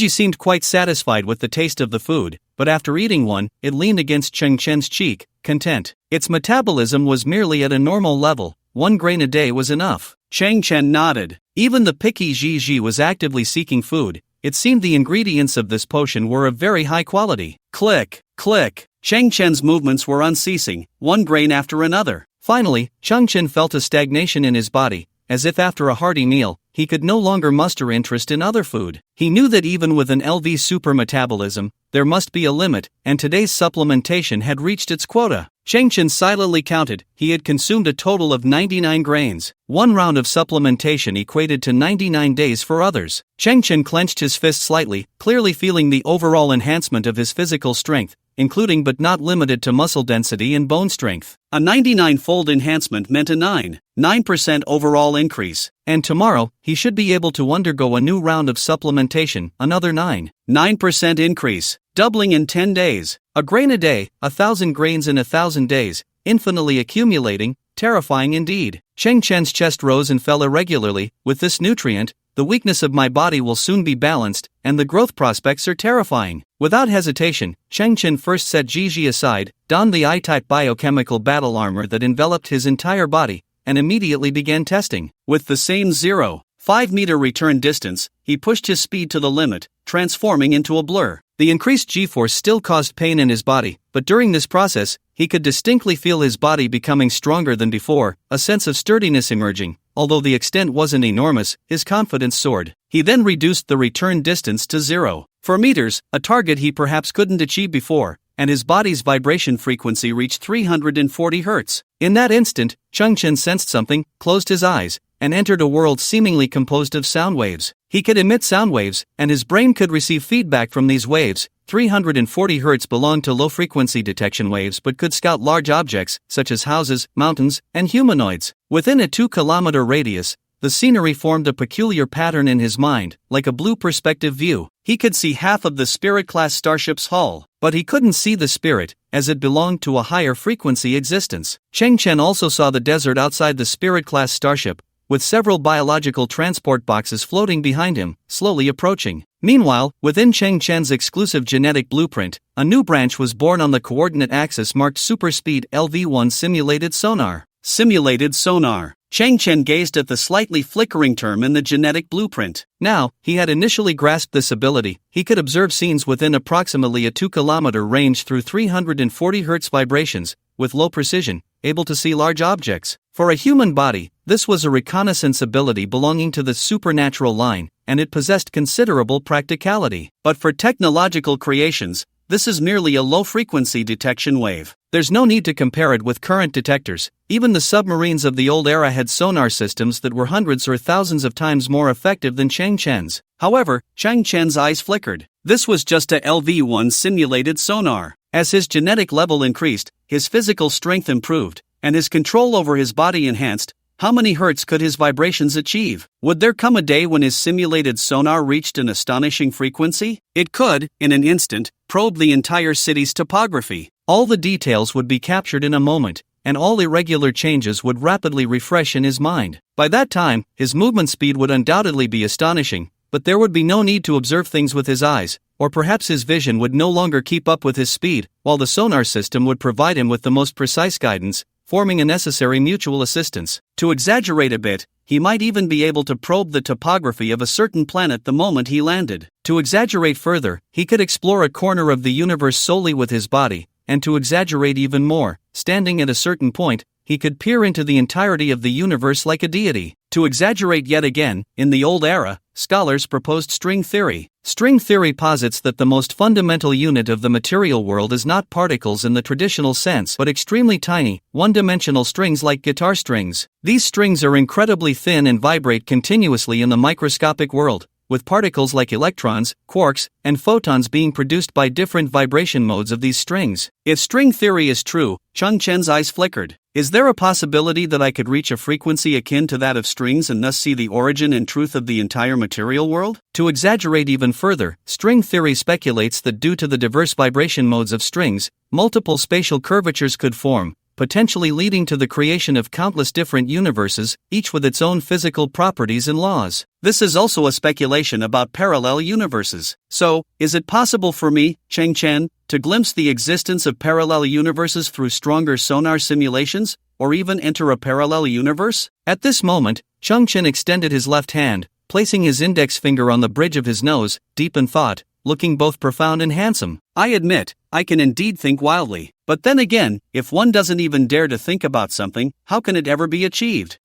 seemed quite satisfied with the taste of the food, but after eating one, it leaned against Chang Chen's cheek, content. Its metabolism was merely at a normal level. 1 grain a day was enough. Chang Chen nodded. Even the picky Ji was actively seeking food. It seemed the ingredients of this potion were of very high quality. Click, click. Chang Chen's movements were unceasing, 1 grain after another. Finally, Chang Chen felt a stagnation in his body, as if after a hearty meal, he could no longer muster interest in other food. He knew that even with an LV super metabolism, there must be a limit, and today's supplementation had reached its quota. Chang Chen silently counted. He had consumed a total of 99 grains. 1 round of supplementation equated to 99 days for others. Chang Chen clenched his fist slightly, clearly feeling the overall enhancement of his physical strength, including but not limited to muscle density and bone strength. A 99-fold enhancement meant a 9% overall increase. And tomorrow, he should be able to undergo a new round of supplementation, another 9% increase, doubling in 10 days. A grain a day, 1,000 grains in 1,000 days, infinitely accumulating, terrifying indeed. Chang Chen's chest rose and fell irregularly. With this nutrient, the weakness of my body will soon be balanced, and the growth prospects are terrifying. Without hesitation, Chang Chen first set Ji aside, donned the I-type biochemical battle armor that enveloped his entire body, and immediately began testing. With the same 0.5-meter return distance, he pushed his speed to the limit, transforming into a blur. The increased G-force still caused pain in his body, but during this process, he could distinctly feel his body becoming stronger than before, a sense of sturdiness emerging. Although the extent wasn't enormous, his confidence soared. He then reduced the return distance to 0.4 meters, a target he perhaps couldn't achieve before, and his body's vibration frequency reached 340 Hz. In that instant, Chang Chen sensed something, closed his eyes, and entered a world seemingly composed of sound waves. He could emit sound waves, and his brain could receive feedback from these waves. 340 Hz belonged to low-frequency detection waves but could scout large objects, such as houses, mountains, and humanoids. Within a 2-kilometer radius, the scenery formed a peculiar pattern in his mind, like a blue perspective view. He could see half of the Spirit-class starship's hull, but he couldn't see the Spirit, as it belonged to a higher frequency existence. Chang Chen also saw the desert outside the Spirit-class starship, with several biological transport boxes floating behind him, slowly approaching. Meanwhile, within Chang Chen's exclusive genetic blueprint, a new branch was born on the coordinate axis marked Superspeed LV1 Simulated Sonar. Simulated Sonar. Chang Chen gazed at the slightly flickering term in the genetic blueprint. Now, he had initially grasped this ability. He could observe scenes within approximately a 2-kilometer range through 340 Hz vibrations, with low precision, able to see large objects. For a human body, this was a reconnaissance ability belonging to the supernatural line, and it possessed considerable practicality. But for technological creations, this is merely a low-frequency detection wave. There's no need to compare it with current detectors. Even the submarines of the old era had sonar systems that were hundreds or thousands of times more effective than Chang Chen's. However, Chang Chen's eyes flickered. This was just a LV1 simulated sonar. As his genetic level increased, his physical strength improved, and his control over his body enhanced. How many hertz could his vibrations achieve? Would there come a day when his simulated sonar reached an astonishing frequency? It could, in an instant, probe the entire city's topography. All the details would be captured in a moment, and all irregular changes would rapidly refresh in his mind. By that time, his movement speed would undoubtedly be astonishing, but there would be no need to observe things with his eyes, or perhaps his vision would no longer keep up with his speed, while the sonar system would provide him with the most precise guidance, forming a necessary mutual assistance. To exaggerate a bit, he might even be able to probe the topography of a certain planet the moment he landed. To exaggerate further, he could explore a corner of the universe solely with his body, and to exaggerate even more, standing at a certain point, he could peer into the entirety of the universe like a deity. To exaggerate yet again, in the old era, scholars proposed string theory. String theory posits that the most fundamental unit of the material world is not particles in the traditional sense but extremely tiny, one-dimensional strings like guitar strings. These strings are incredibly thin and vibrate continuously in the microscopic world, with particles like electrons, quarks, and photons being produced by different vibration modes of these strings. If string theory is true, Chung Chen's eyes flickered. Is there a possibility that I could reach a frequency akin to that of strings and thus see the origin and truth of the entire material world? To exaggerate even further, string theory speculates that due to the diverse vibration modes of strings, multiple spatial curvatures could form, potentially leading to the creation of countless different universes, each with its own physical properties and laws. This is also a speculation about parallel universes. So, is it possible for me, Cheng Chen, to glimpse the existence of parallel universes through stronger sonar simulations, or even enter a parallel universe? At this moment, Chung Chen extended his left hand, placing his index finger on the bridge of his nose, deep in thought, looking both profound and handsome. I admit, I can indeed think wildly. But then again, if one doesn't even dare to think about something, how can it ever be achieved?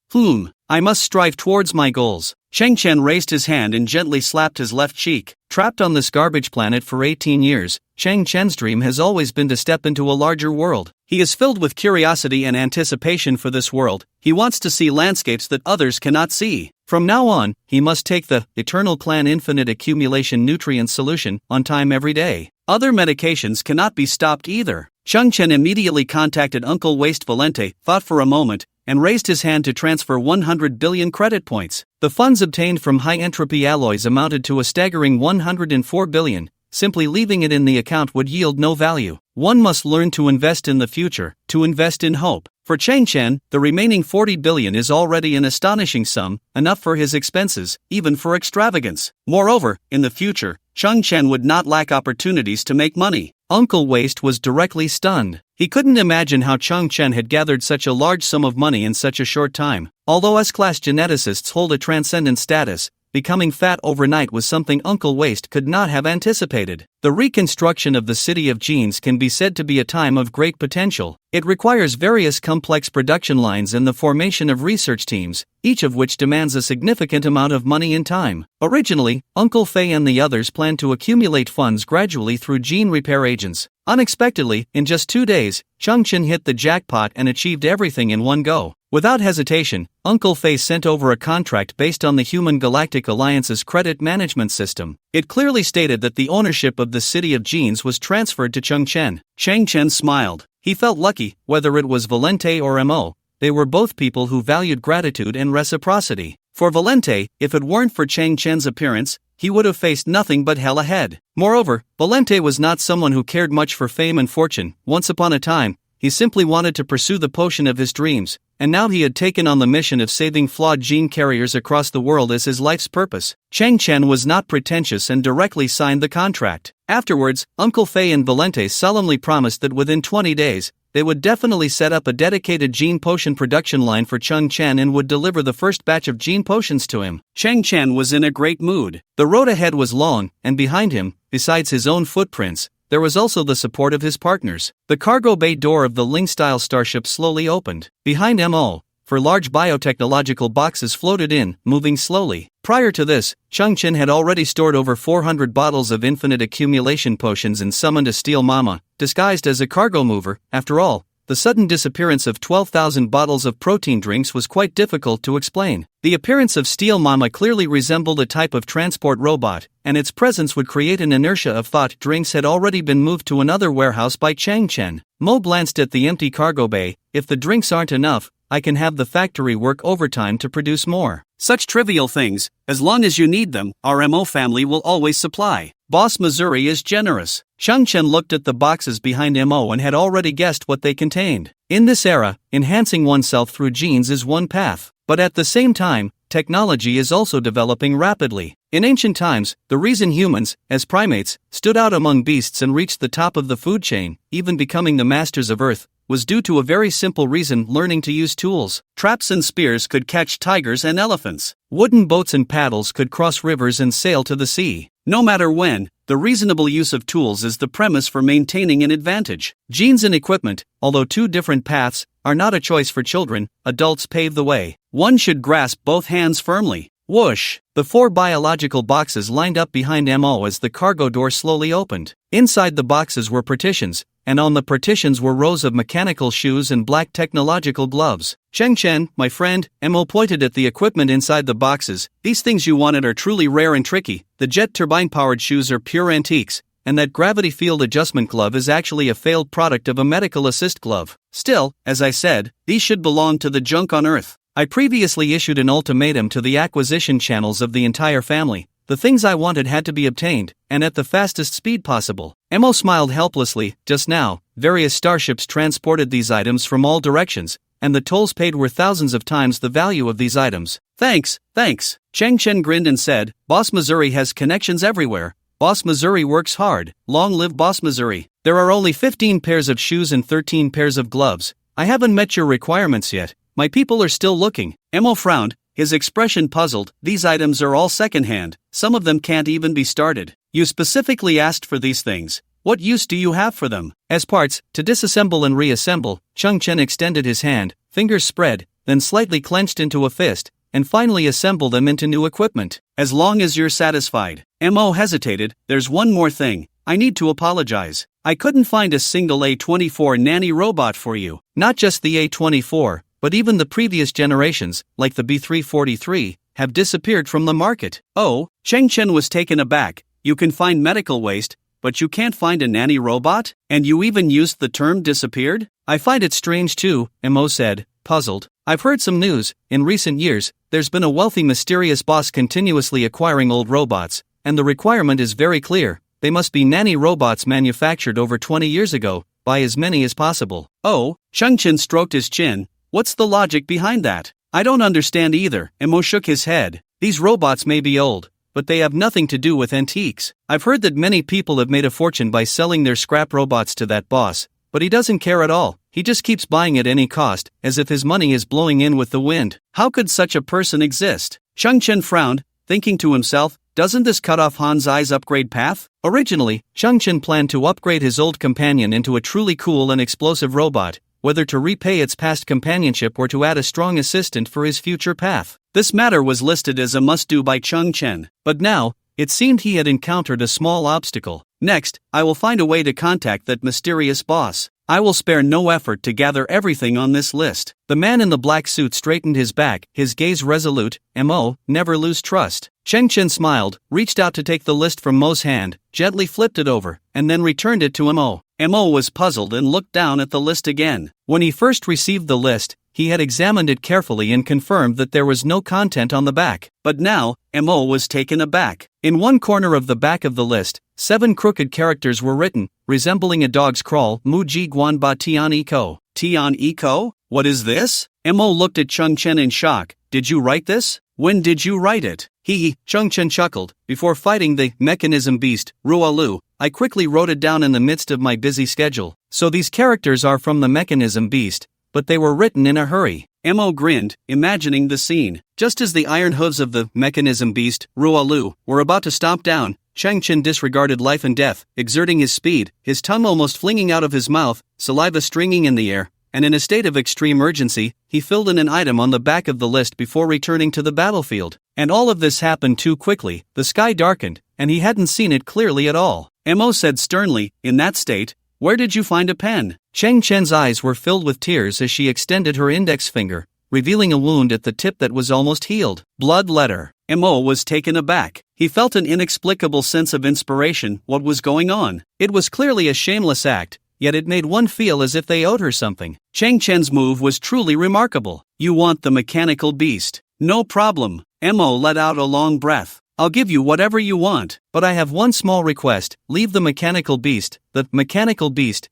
I must strive towards my goals. Cheng Chen raised his hand and gently slapped his left cheek. Trapped on this garbage planet for 18 years, Cheng Chen's dream has always been to step into a larger world. He is filled with curiosity and anticipation for this world. He wants to see landscapes that others cannot see. From now on, he must take the Eternal Clan Infinite Accumulation Nutrient Solution on time every day. Other medications cannot be stopped either. Chung Chen immediately contacted Uncle Waste Valente, thought for a moment, and raised his hand to transfer 100 billion credit points. The funds obtained from high-entropy alloys amounted to a staggering 104 billion. Simply leaving it in the account would yield no value. One must learn to invest in the future, to invest in hope. For Cheng Chen, the remaining 40 billion is already an astonishing sum, enough for his expenses, even for extravagance. Moreover, in the future, Cheng Chen would not lack opportunities to make money. Uncle Waste was directly stunned. He couldn't imagine how Cheng Chen had gathered such a large sum of money in such a short time. Although S-class geneticists hold a transcendent status, becoming fat overnight was something Uncle Waste could not have anticipated. The reconstruction of the City of Genes can be said to be a time of great potential. It requires various complex production lines and the formation of research teams, each of which demands a significant amount of money and time. Originally, Uncle Fei and the others planned to accumulate funds gradually through gene repair agents. Unexpectedly, in just 2 days, Chung Chen hit the jackpot and achieved everything in one go. Without hesitation, Uncle Fei sent over a contract based on the Human Galactic Alliance's credit management system. It clearly stated that the ownership of the City of Genes was transferred to Cheng Chen. Cheng Chen smiled. He felt lucky, whether it was Valente or Mo. They were both people who valued gratitude and reciprocity. For Valente, if it weren't for Cheng Chen's appearance, he would have faced nothing but hell ahead. Moreover, Valente was not someone who cared much for fame and fortune. Once upon a time, he simply wanted to pursue the potion of his dreams, and now he had taken on the mission of saving flawed gene carriers across the world as his life's purpose. Cheng Chen was not pretentious and directly signed the contract. Afterwards, Uncle Fei and Valente solemnly promised that within 20 days, they would definitely set up a dedicated gene potion production line for Cheng Chen and would deliver the first batch of gene potions to him. Cheng Chen was in a great mood. The road ahead was long, and behind him, besides his own footprints, there was also the support of his partners. The cargo bay door of the Ling-style starship slowly opened. Behind Mo, for large biotechnological boxes floated in, moving slowly. Prior to this, Cheng Chen had already stored over 400 bottles of infinite accumulation potions and summoned a steel mama, disguised as a cargo mover. After all, the sudden disappearance of 12,000 bottles of protein drinks was quite difficult to explain. The appearance of Steel Mama clearly resembled a type of transport robot, and its presence would create an inertia of thought. Drinks had already been moved to another warehouse by Cheng Chen. Mo glanced at the empty cargo bay. If the drinks aren't enough, I can have the factory work overtime to produce more. Such trivial things, as long as you need them, our Mo family will always supply. Boss Missouri is generous. Cheng Chen looked at the boxes behind Mo and had already guessed what they contained. In this era, enhancing oneself through genes is one path, but at the same time, technology is also developing rapidly. In ancient times, the reason humans, as primates, stood out among beasts and reached the top of the food chain, even becoming the masters of Earth, was due to a very simple reason: learning to use tools. Traps and spears could catch tigers and elephants. Wooden boats and paddles could cross rivers and sail to the sea. No matter when, the reasonable use of tools is the premise for maintaining an advantage. Genes and equipment, although two different paths, are not a choice for children. Adults pave the way. One should grasp both hands firmly. Whoosh! The 4 biological boxes lined up behind Mo as the cargo door slowly opened. Inside the boxes were partitions, and on the partitions were rows of mechanical shoes and black technological gloves. Cheng Chen, my friend, Mo pointed at the equipment inside the boxes. These things you wanted are truly rare and tricky. The jet turbine-powered shoes are pure antiques, and that gravity field adjustment glove is actually a failed product of a medical assist glove. Still, as I said, these should belong to the junk on Earth. I previously issued an ultimatum to the acquisition channels of the entire family. The things I wanted had to be obtained, and at the fastest speed possible. Mo smiled helplessly. Just now, various starships transported these items from all directions, and the tolls paid were thousands of times the value of these items. Thanks. Cheng Chen grinned and said, Boss Missouri has connections everywhere. Boss Missouri works hard. Long live Boss Missouri. There are only 15 pairs of shoes and 13 pairs of gloves. I haven't met your requirements yet. My people are still looking. Mo frowned, his expression puzzled. These items are all secondhand. Some of them can't even be started. You specifically asked for these things. What use do you have for them? As parts, to disassemble and reassemble. Cheng Chen extended his hand, fingers spread, then slightly clenched into a fist, and finally assemble them into new equipment. As long as you're satisfied. Mo hesitated. There's one more thing. I need to apologize. I couldn't find a single A24 nanny robot for you. Not just the A24, but even the previous generations, like the B343, have disappeared from the market. Oh, Cheng Chen was taken aback. You can find medical waste, but you can't find a nanny robot? And you even used the term disappeared? I find it strange too, Mo said, puzzled. I've heard some news. In recent years, there's been a wealthy mysterious boss continuously acquiring old robots, and the requirement is very clear. They must be nanny robots manufactured over 20 years ago, buy as many as possible. Oh, Cheng Chen stroked his chin. What's the logic behind that? I don't understand either. Mo shook his head. These robots may be old, but they have nothing to do with antiques. I've heard that many people have made a fortune by selling their scrap robots to that boss, but he doesn't care at all. He just keeps buying at any cost, as if his money is blowing in with the wind. How could such a person exist? Cheng Chen frowned, thinking to himself, doesn't this cut off Han Zai's upgrade path? Originally, Cheng Chen planned to upgrade his old companion into a truly cool and explosive robot, whether to repay its past companionship or to add a strong assistant for his future path. This matter was listed as a must-do by Cheng Chen, but now, it seemed he had encountered a small obstacle. Next, I will find a way to contact that mysterious boss. I will spare no effort to gather everything on this list. The man in the black suit straightened his back, his gaze resolute. Mo, never lose trust. Cheng Chen smiled, reached out to take the list from Mo's hand, gently flipped it over, and then returned it to Mo. Mo was puzzled and looked down at the list again. When he first received the list, he had examined it carefully and confirmed that there was no content on the back. But now, Mo was taken aback. In one corner of the back of the list, 7 crooked characters were written, resembling a dog's crawl. Mu Ji Guan Ba Tian Iko. Tian Iko? What is this? Mo looked at Cheng Chen in shock. Did you write this? When did you write it? Cheng Chen chuckled. Before fighting the mechanism beast, Rualu, I quickly wrote it down in the midst of my busy schedule. So these characters are from the mechanism beast, but they were written in a hurry. Mo grinned, imagining the scene. Just as the iron hooves of the mechanism beast, Rualu, were about to stomp down, Cheng Chen disregarded life and death, exerting his speed, his tongue almost flinging out of his mouth, saliva stringing in the air, and in a state of extreme urgency, he filled in an item on the back of the list before returning to the battlefield. And all of this happened too quickly. The sky darkened, and he hadn't seen it clearly at all. Mo said sternly, in that state, where did you find a pen? Cheng Chen's eyes were filled with tears as she extended her index finger, revealing a wound at the tip that was almost healed. Blood letter. Mo was taken aback. He felt an inexplicable sense of inspiration. What was going on? It was clearly a shameless act, yet it made one feel as if they owed her something. Cheng Chen's move was truly remarkable. You want the mechanical beast? No problem. Mo let out a long breath. I'll give you whatever you want, but I have one small request. Leave the mechanical beast,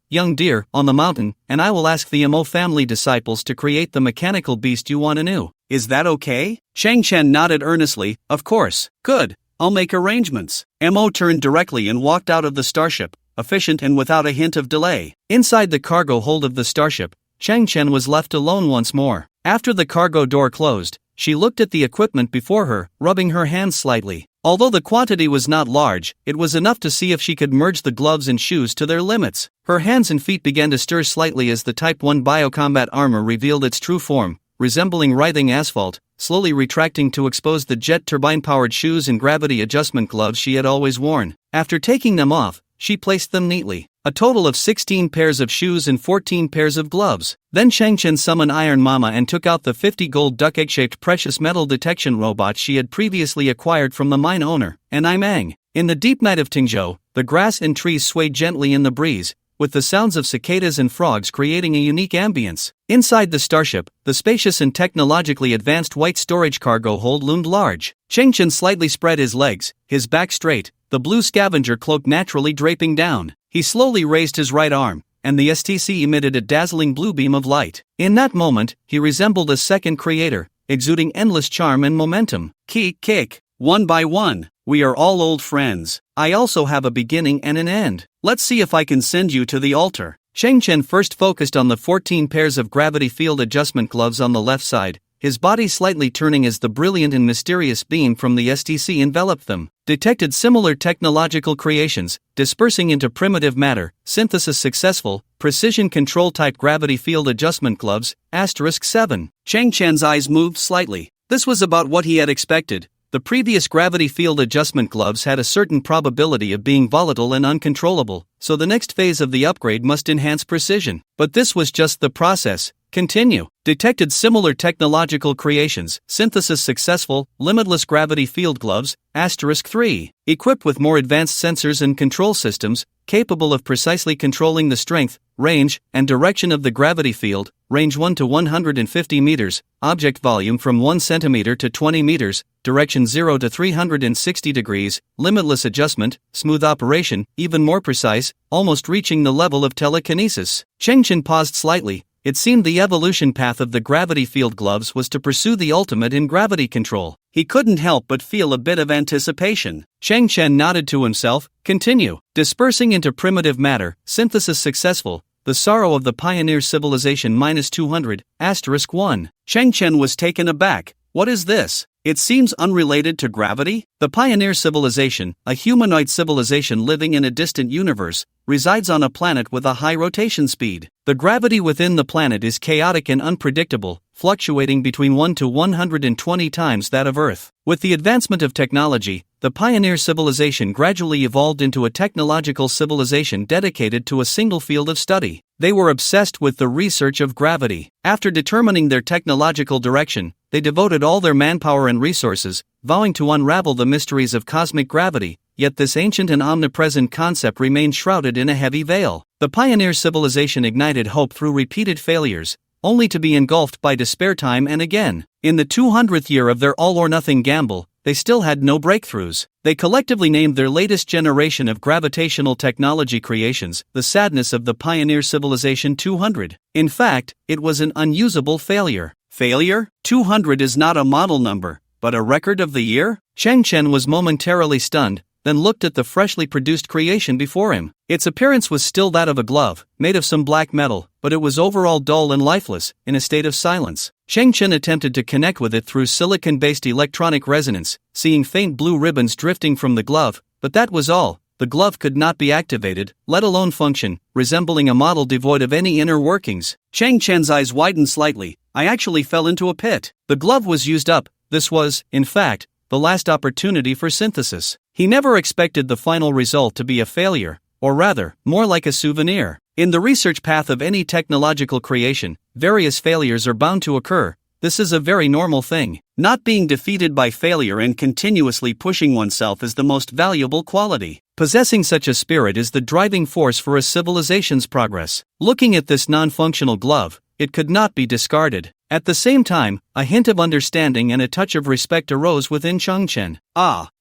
young deer, on the mountain, and I will ask the Mo family disciples to create the mechanical beast you want anew. Is that okay? Cheng Chen nodded earnestly. Of course. Good. I'll make arrangements. Mo turned directly and walked out of the starship, efficient and without a hint of delay. Inside the cargo hold of the starship, Cheng Chen was left alone once more. After the cargo door closed, she looked at the equipment before her, rubbing her hands slightly. Although the quantity was not large, it was enough to see if she could merge the gloves and shoes to their limits. Her hands and feet began to stir slightly as the Type 1 biocombat armor revealed its true form, resembling writhing asphalt, slowly retracting to expose the jet turbine-powered shoes and gravity adjustment gloves she had always worn. After taking them off, she placed them neatly. a total of 16 pairs of shoes and 14 pairs of gloves. Then Chang Chen summoned Iron Mama and took out the 50 gold duck egg-shaped precious metal detection robot she had previously acquired from the mine owner, and Imang. In the deep night of Tingzhou, the grass and trees swayed gently in the breeze, with the sounds of cicadas and frogs creating a unique ambience. Inside the starship, the spacious and technologically advanced white storage cargo hold loomed large. Chang Chen slightly spread his legs, his back straight, the blue scavenger cloak naturally draping down. He slowly raised his right arm, and the STC emitted a dazzling blue beam of light. In that moment, he resembled a second creator, exuding endless charm and momentum. Kick. One by one, we are all old friends. I also have a beginning and an end. Let's see if I can send you to the altar. Chang Chen first focused on the 14 pairs of gravity field adjustment gloves on the left side, his body slightly turning as the brilliant and mysterious beam from the STC enveloped them. Detected similar technological creations, dispersing into primitive matter, synthesis successful, precision control type gravity field adjustment gloves, *7. Chang Chen's eyes moved slightly. This was about what he had expected. The previous gravity field adjustment gloves had a certain probability of being volatile and uncontrollable, so the next phase of the upgrade must enhance precision. But this was just the process. Continue. Detected similar technological creations, synthesis successful, limitless gravity field gloves, *3. Equipped with more advanced sensors and control systems, capable of precisely controlling the strength, range, and direction of the gravity field, range 1 to 150 meters, object volume from 1 centimeter to 20 meters, direction 0 to 360 degrees, limitless adjustment, smooth operation, even more precise, almost reaching the level of telekinesis. Chang Chen paused slightly. It seemed the evolution path of the gravity field gloves was to pursue the ultimate in gravity control. He couldn't help but feel a bit of anticipation. Chang Chen nodded to himself. Continue. Dispersing into primitive matter, synthesis successful, the sorrow of the pioneer civilization -200, *1. Chang Chen was taken aback. What is this? It seems unrelated to gravity? The pioneer civilization, a humanoid civilization living in a distant universe, resides on a planet with a high rotation speed. The gravity within the planet is chaotic and unpredictable, fluctuating between 1 to 120 times that of Earth. With the advancement of technology, the pioneer civilization gradually evolved into a technological civilization dedicated to a single field of study. They were obsessed with the research of gravity. After determining their technological direction, they devoted all their manpower and resources, vowing to unravel the mysteries of cosmic gravity, yet this ancient and omnipresent concept remained shrouded in a heavy veil. The pioneer civilization ignited hope through repeated failures, only to be engulfed by despair time and again. In the 200th year of their all-or-nothing gamble, they still had no breakthroughs. They collectively named their latest generation of gravitational technology creations the sadness of the pioneer civilization 200. In fact, it was an unusable failure. Failure? 200 is not a model number, but a record of the year? Chang Chen was momentarily stunned, then looked at the freshly produced creation before him. Its appearance was still that of a glove, made of some black metal, but it was overall dull and lifeless, in a state of silence. Chang Chen attempted to connect with it through silicon-based electronic resonance, seeing faint blue ribbons drifting from the glove, but that was all. The glove could not be activated, let alone function, resembling a model devoid of any inner workings. Chang Chen's eyes widened slightly. I actually fell into a pit. The glove was used up. This was, in fact, the last opportunity for synthesis. He never expected the final result to be a failure, or rather, more like a souvenir. In the research path of any technological creation, various failures are bound to occur. This is a very normal thing. Not being defeated by failure and continuously pushing oneself is the most valuable quality. Possessing such a spirit is the driving force for a civilization's progress. Looking at this non-functional glove, it could not be discarded. At the same time, a hint of understanding and a touch of respect arose within Chang Chen.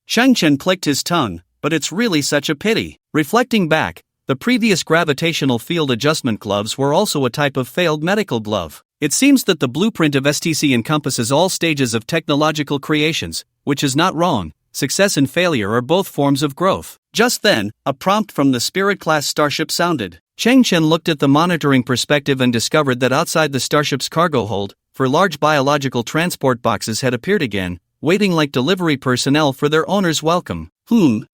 Chang Chen clicked his tongue, but it's really such a pity. Reflecting back, the previous gravitational field adjustment gloves were also a type of failed medical glove. It seems that the blueprint of STC encompasses all stages of technological creations, which is not wrong. Success and failure are both forms of growth. Just then, a prompt from the Spirit-class starship sounded. Chang Chen looked at the monitoring perspective and discovered that outside the starship's cargo hold, 4 large biological transport boxes had appeared again, waiting like delivery personnel for their owner's welcome.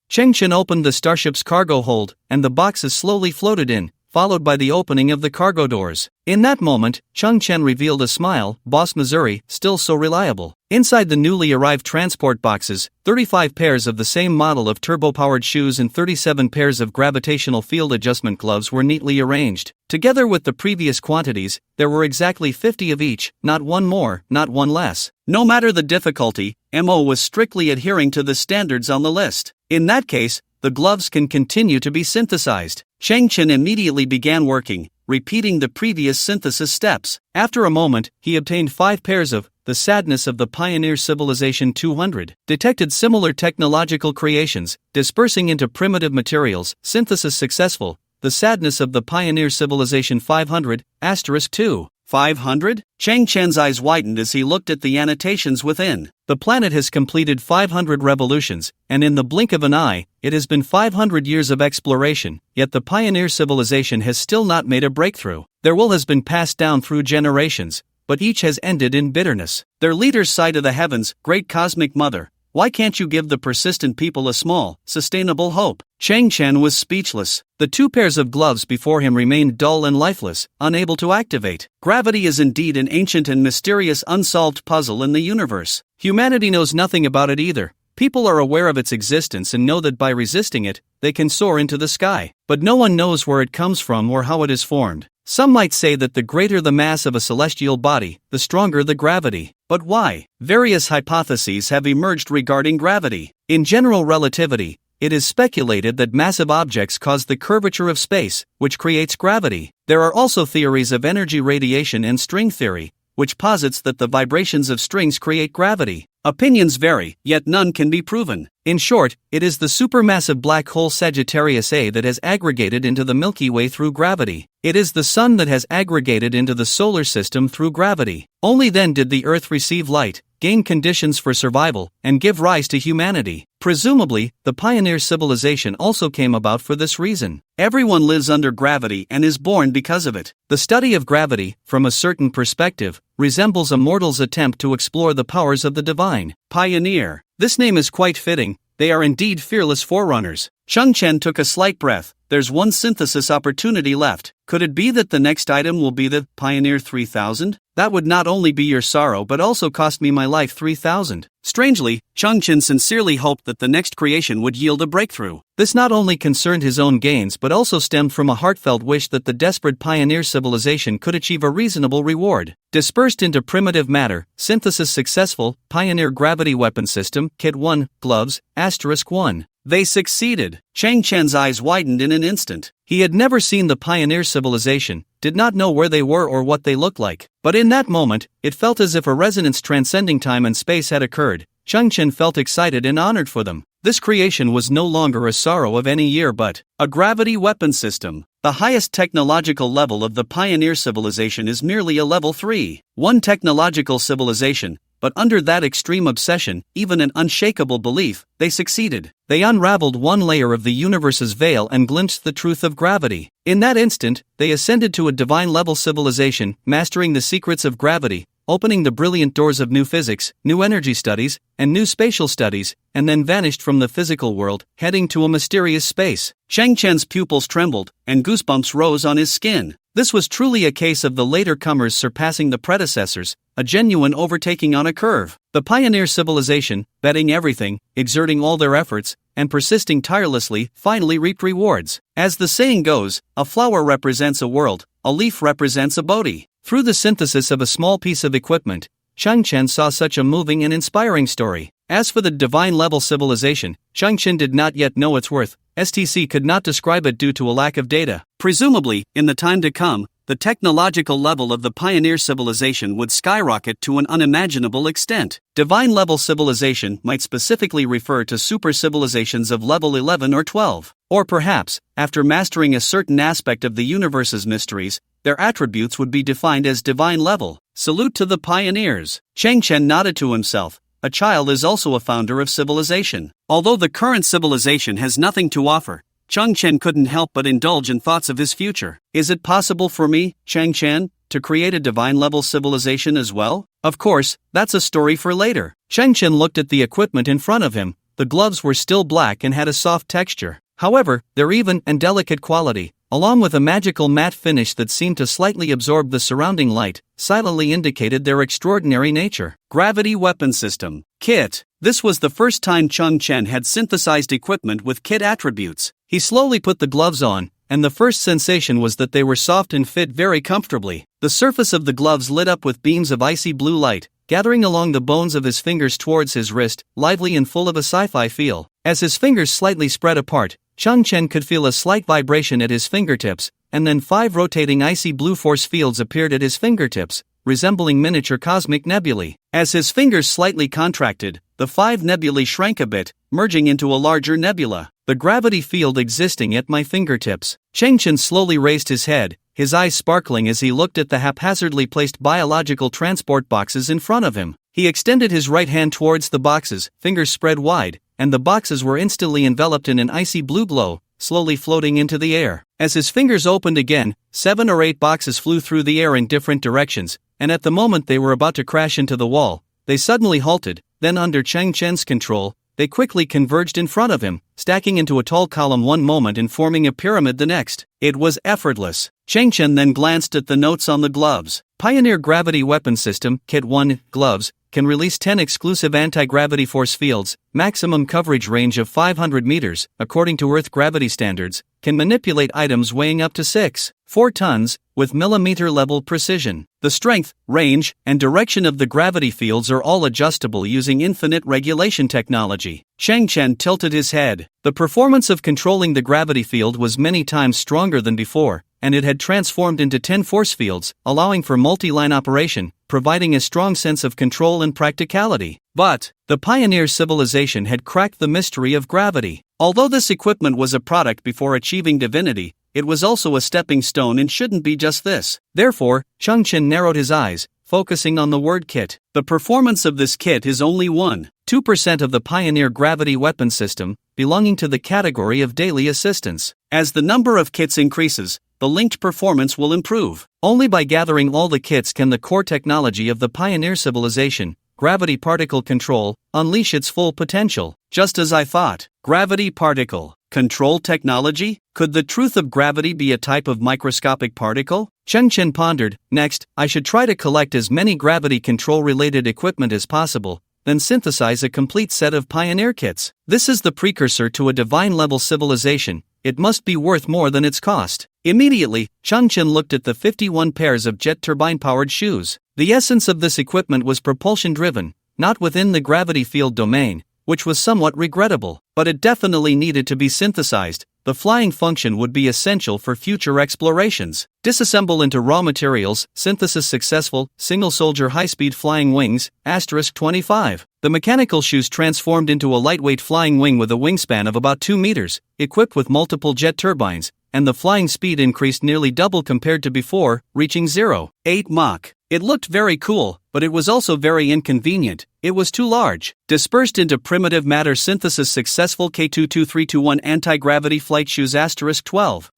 Chang Chen opened the starship's cargo hold, and the boxes slowly floated in, followed by the opening of the cargo doors. In that moment, Chung Chen revealed a smile. Boss Missouri, still so reliable. Inside the newly arrived transport boxes, 35 pairs of the same model of turbo-powered shoes and 37 pairs of gravitational field adjustment gloves were neatly arranged. Together with the previous quantities, there were exactly 50 of each, not one more, not one less. No matter the difficulty, MO was strictly adhering to the standards on the list. In that case, the gloves can continue to be synthesized. Chang Chen immediately began working, repeating the previous synthesis steps. After a moment, he obtained 5 pairs of The Sadness of the Pioneer Civilization 200, detected similar technological creations, dispersing into primitive materials, synthesis successful. The Sadness of the Pioneer Civilization 500, *2. 500? Chang Chen's eyes widened as he looked at the annotations within. The planet has completed 500 revolutions, and in the blink of an eye, it has been 500 years of exploration, yet the pioneer civilization has still not made a breakthrough. Their will has been passed down through generations, but each has ended in bitterness. Their leaders sigh to the heavens, Great Cosmic Mother, why can't you give the persistent people a small, sustainable hope? Chang Chen was speechless. The 2 pairs of gloves before him remained dull and lifeless, unable to activate. Gravity is indeed an ancient and mysterious unsolved puzzle in the universe. Humanity knows nothing about it either. People are aware of its existence and know that by resisting it, they can soar into the sky. But no one knows where it comes from or how it is formed. Some might say that the greater the mass of a celestial body, the stronger the gravity. But why? Various hypotheses have emerged regarding gravity. In general relativity, it is speculated that massive objects cause the curvature of space, which creates gravity. There are also theories of energy radiation and string theory, which posits that the vibrations of strings create gravity. Opinions vary, yet none can be proven. In short, it is the supermassive black hole Sagittarius A that has aggregated into the Milky Way through gravity. It is the Sun that has aggregated into the solar system through gravity. Only then did the Earth receive light, gain conditions for survival, and give rise to humanity. Presumably, the pioneer civilization also came about for this reason. Everyone lives under gravity and is born because of it. The study of gravity, from a certain perspective, resembles a mortal's attempt to explore the powers of the divine. Pioneer. This name is quite fitting. They are indeed fearless forerunners. Chung Chen took a slight breath. There's one synthesis opportunity left. Could it be that the next item will be the Pioneer 3000? That would not only be your sorrow but also cost me my life 3000. Strangely, Chung Chen sincerely hoped that the next creation would yield a breakthrough. This not only concerned his own gains but also stemmed from a heartfelt wish that the desperate pioneer civilization could achieve a reasonable reward. Dispersed into primitive matter, synthesis successful, Pioneer Gravity Weapon System, Kit 1, Gloves, *1. They succeeded. Chang Chen's eyes widened in an instant. He had never seen the pioneer civilization, did not know where they were or what they looked like. But in that moment, it felt as if a resonance transcending time and space had occurred. Chung Chen felt excited and honored for them. This creation was no longer a sorrow of any year but a gravity weapon system. The highest technological level of the pioneer civilization is merely a level 3. One technological civilization. But under that extreme obsession, even an unshakable belief, they succeeded. They unraveled one layer of the universe's veil and glimpsed the truth of gravity. In that instant, they ascended to a divine-level civilization, mastering the secrets of gravity, opening the brilliant doors of new physics, new energy studies, and new spatial studies, and then vanished from the physical world, heading to a mysterious space. Chang Chen's pupils trembled, and goosebumps rose on his skin. This was truly a case of the later comers surpassing the predecessors, a genuine overtaking on a curve. The pioneer civilization, betting everything, exerting all their efforts, and persisting tirelessly, finally reaped rewards. As the saying goes, a flower represents a world, a leaf represents a Bodhi. Through the synthesis of a small piece of equipment, Chung Chen saw such a moving and inspiring story. As for the divine-level civilization, Chung Chen did not yet know its worth. STC could not describe it due to a lack of data. Presumably, in the time to come, the technological level of the pioneer civilization would skyrocket to an unimaginable extent. Divine-level civilization might specifically refer to super-civilizations of level 11 or 12. Or perhaps, after mastering a certain aspect of the universe's mysteries, their attributes would be defined as divine level. Salute to the pioneers. Chang Chen nodded to himself. A child is also a founder of civilization. Although the current civilization has nothing to offer, Chung Chen couldn't help but indulge in thoughts of his future. Is it possible for me, Chang Chen, to create a divine-level civilization as well? Of course, that's a story for later. Chang Chen looked at the equipment in front of him. The gloves were still black and had a soft texture. However, their even and delicate quality, along with a magical matte finish that seemed to slightly absorb the surrounding light, silently indicated their extraordinary nature. Gravity Weapon System Kit. This was the first time Chung Chen had synthesized equipment with kit attributes. He slowly put the gloves on, and the first sensation was that they were soft and fit very comfortably. The surface of the gloves lit up with beams of icy blue light, gathering along the bones of his fingers towards his wrist, lively and full of a sci-fi feel. As his fingers slightly spread apart, Chung Chen could feel a slight vibration at his fingertips, and then 5 rotating icy blue force fields appeared at his fingertips, resembling miniature cosmic nebulae. As his fingers slightly contracted, the 5 nebulae shrank a bit, merging into a larger nebula. The gravity field existing at my fingertips. Cheng Chen slowly raised his head, his eyes sparkling as he looked at the haphazardly placed biological transport boxes in front of him. He extended his right hand towards the boxes, fingers spread wide, and the boxes were instantly enveloped in an icy blue glow, slowly floating into the air. As his fingers opened again, 7 or 8 boxes flew through the air in different directions, and at the moment they were about to crash into the wall, they suddenly halted. Then under Cheng Chen's control, they quickly converged in front of him, stacking into a tall column one moment and forming a pyramid the next. It was effortless. Cheng Chen then glanced at the notes on the gloves. Pioneer Gravity Weapon System, Kit 1, Gloves, can release 10 exclusive anti-gravity force fields, maximum coverage range of 500 meters, according to Earth gravity standards, can manipulate items weighing up to 6.4 tons, with millimeter-level precision. The strength, range, and direction of the gravity fields are all adjustable using infinite regulation technology. Cheng Chen tilted his head. The performance of controlling the gravity field was many times stronger than before, and it had transformed into 10 force fields, allowing for multi-line operation, providing a strong sense of control and practicality. But the pioneer civilization had cracked the mystery of gravity. Although this equipment was a product before achieving divinity, it was also a stepping stone and shouldn't be just this. Therefore, Chung Chen narrowed his eyes, focusing on the word kit. The performance of this kit is only 1.2% of the Pioneer Gravity Weapon System, belonging to the category of daily assistance. As the number of kits increases, the linked performance will improve. Only by gathering all the kits can the core technology of the pioneer civilization, gravity particle control, unleash its full potential. Just as I thought. Gravity particle control technology? Could the truth of gravity be a type of microscopic particle? Cheng Chen pondered. Next, I should try to collect as many gravity control related equipment as possible, then synthesize a complete set of pioneer kits. This is the precursor to a divine level civilization. It must be worth more than its cost. Immediately, Cheng Chen looked at the 51 pairs of jet turbine-powered shoes. The essence of this equipment was propulsion-driven, not within the gravity field domain, which was somewhat regrettable, but it definitely needed to be synthesized. The flying function would be essential for future explorations. Disassemble into raw materials, synthesis successful, single soldier high-speed flying wings, *25. The mechanical shoes transformed into a lightweight flying wing with a wingspan of about 2 meters, equipped with multiple jet turbines, and the flying speed increased nearly double compared to before, reaching 0.8 Mach. It looked very cool, but it was also very inconvenient. It was too large. Dispersed into primitive matter synthesis successful K22321 anti-gravity flight shoes *12.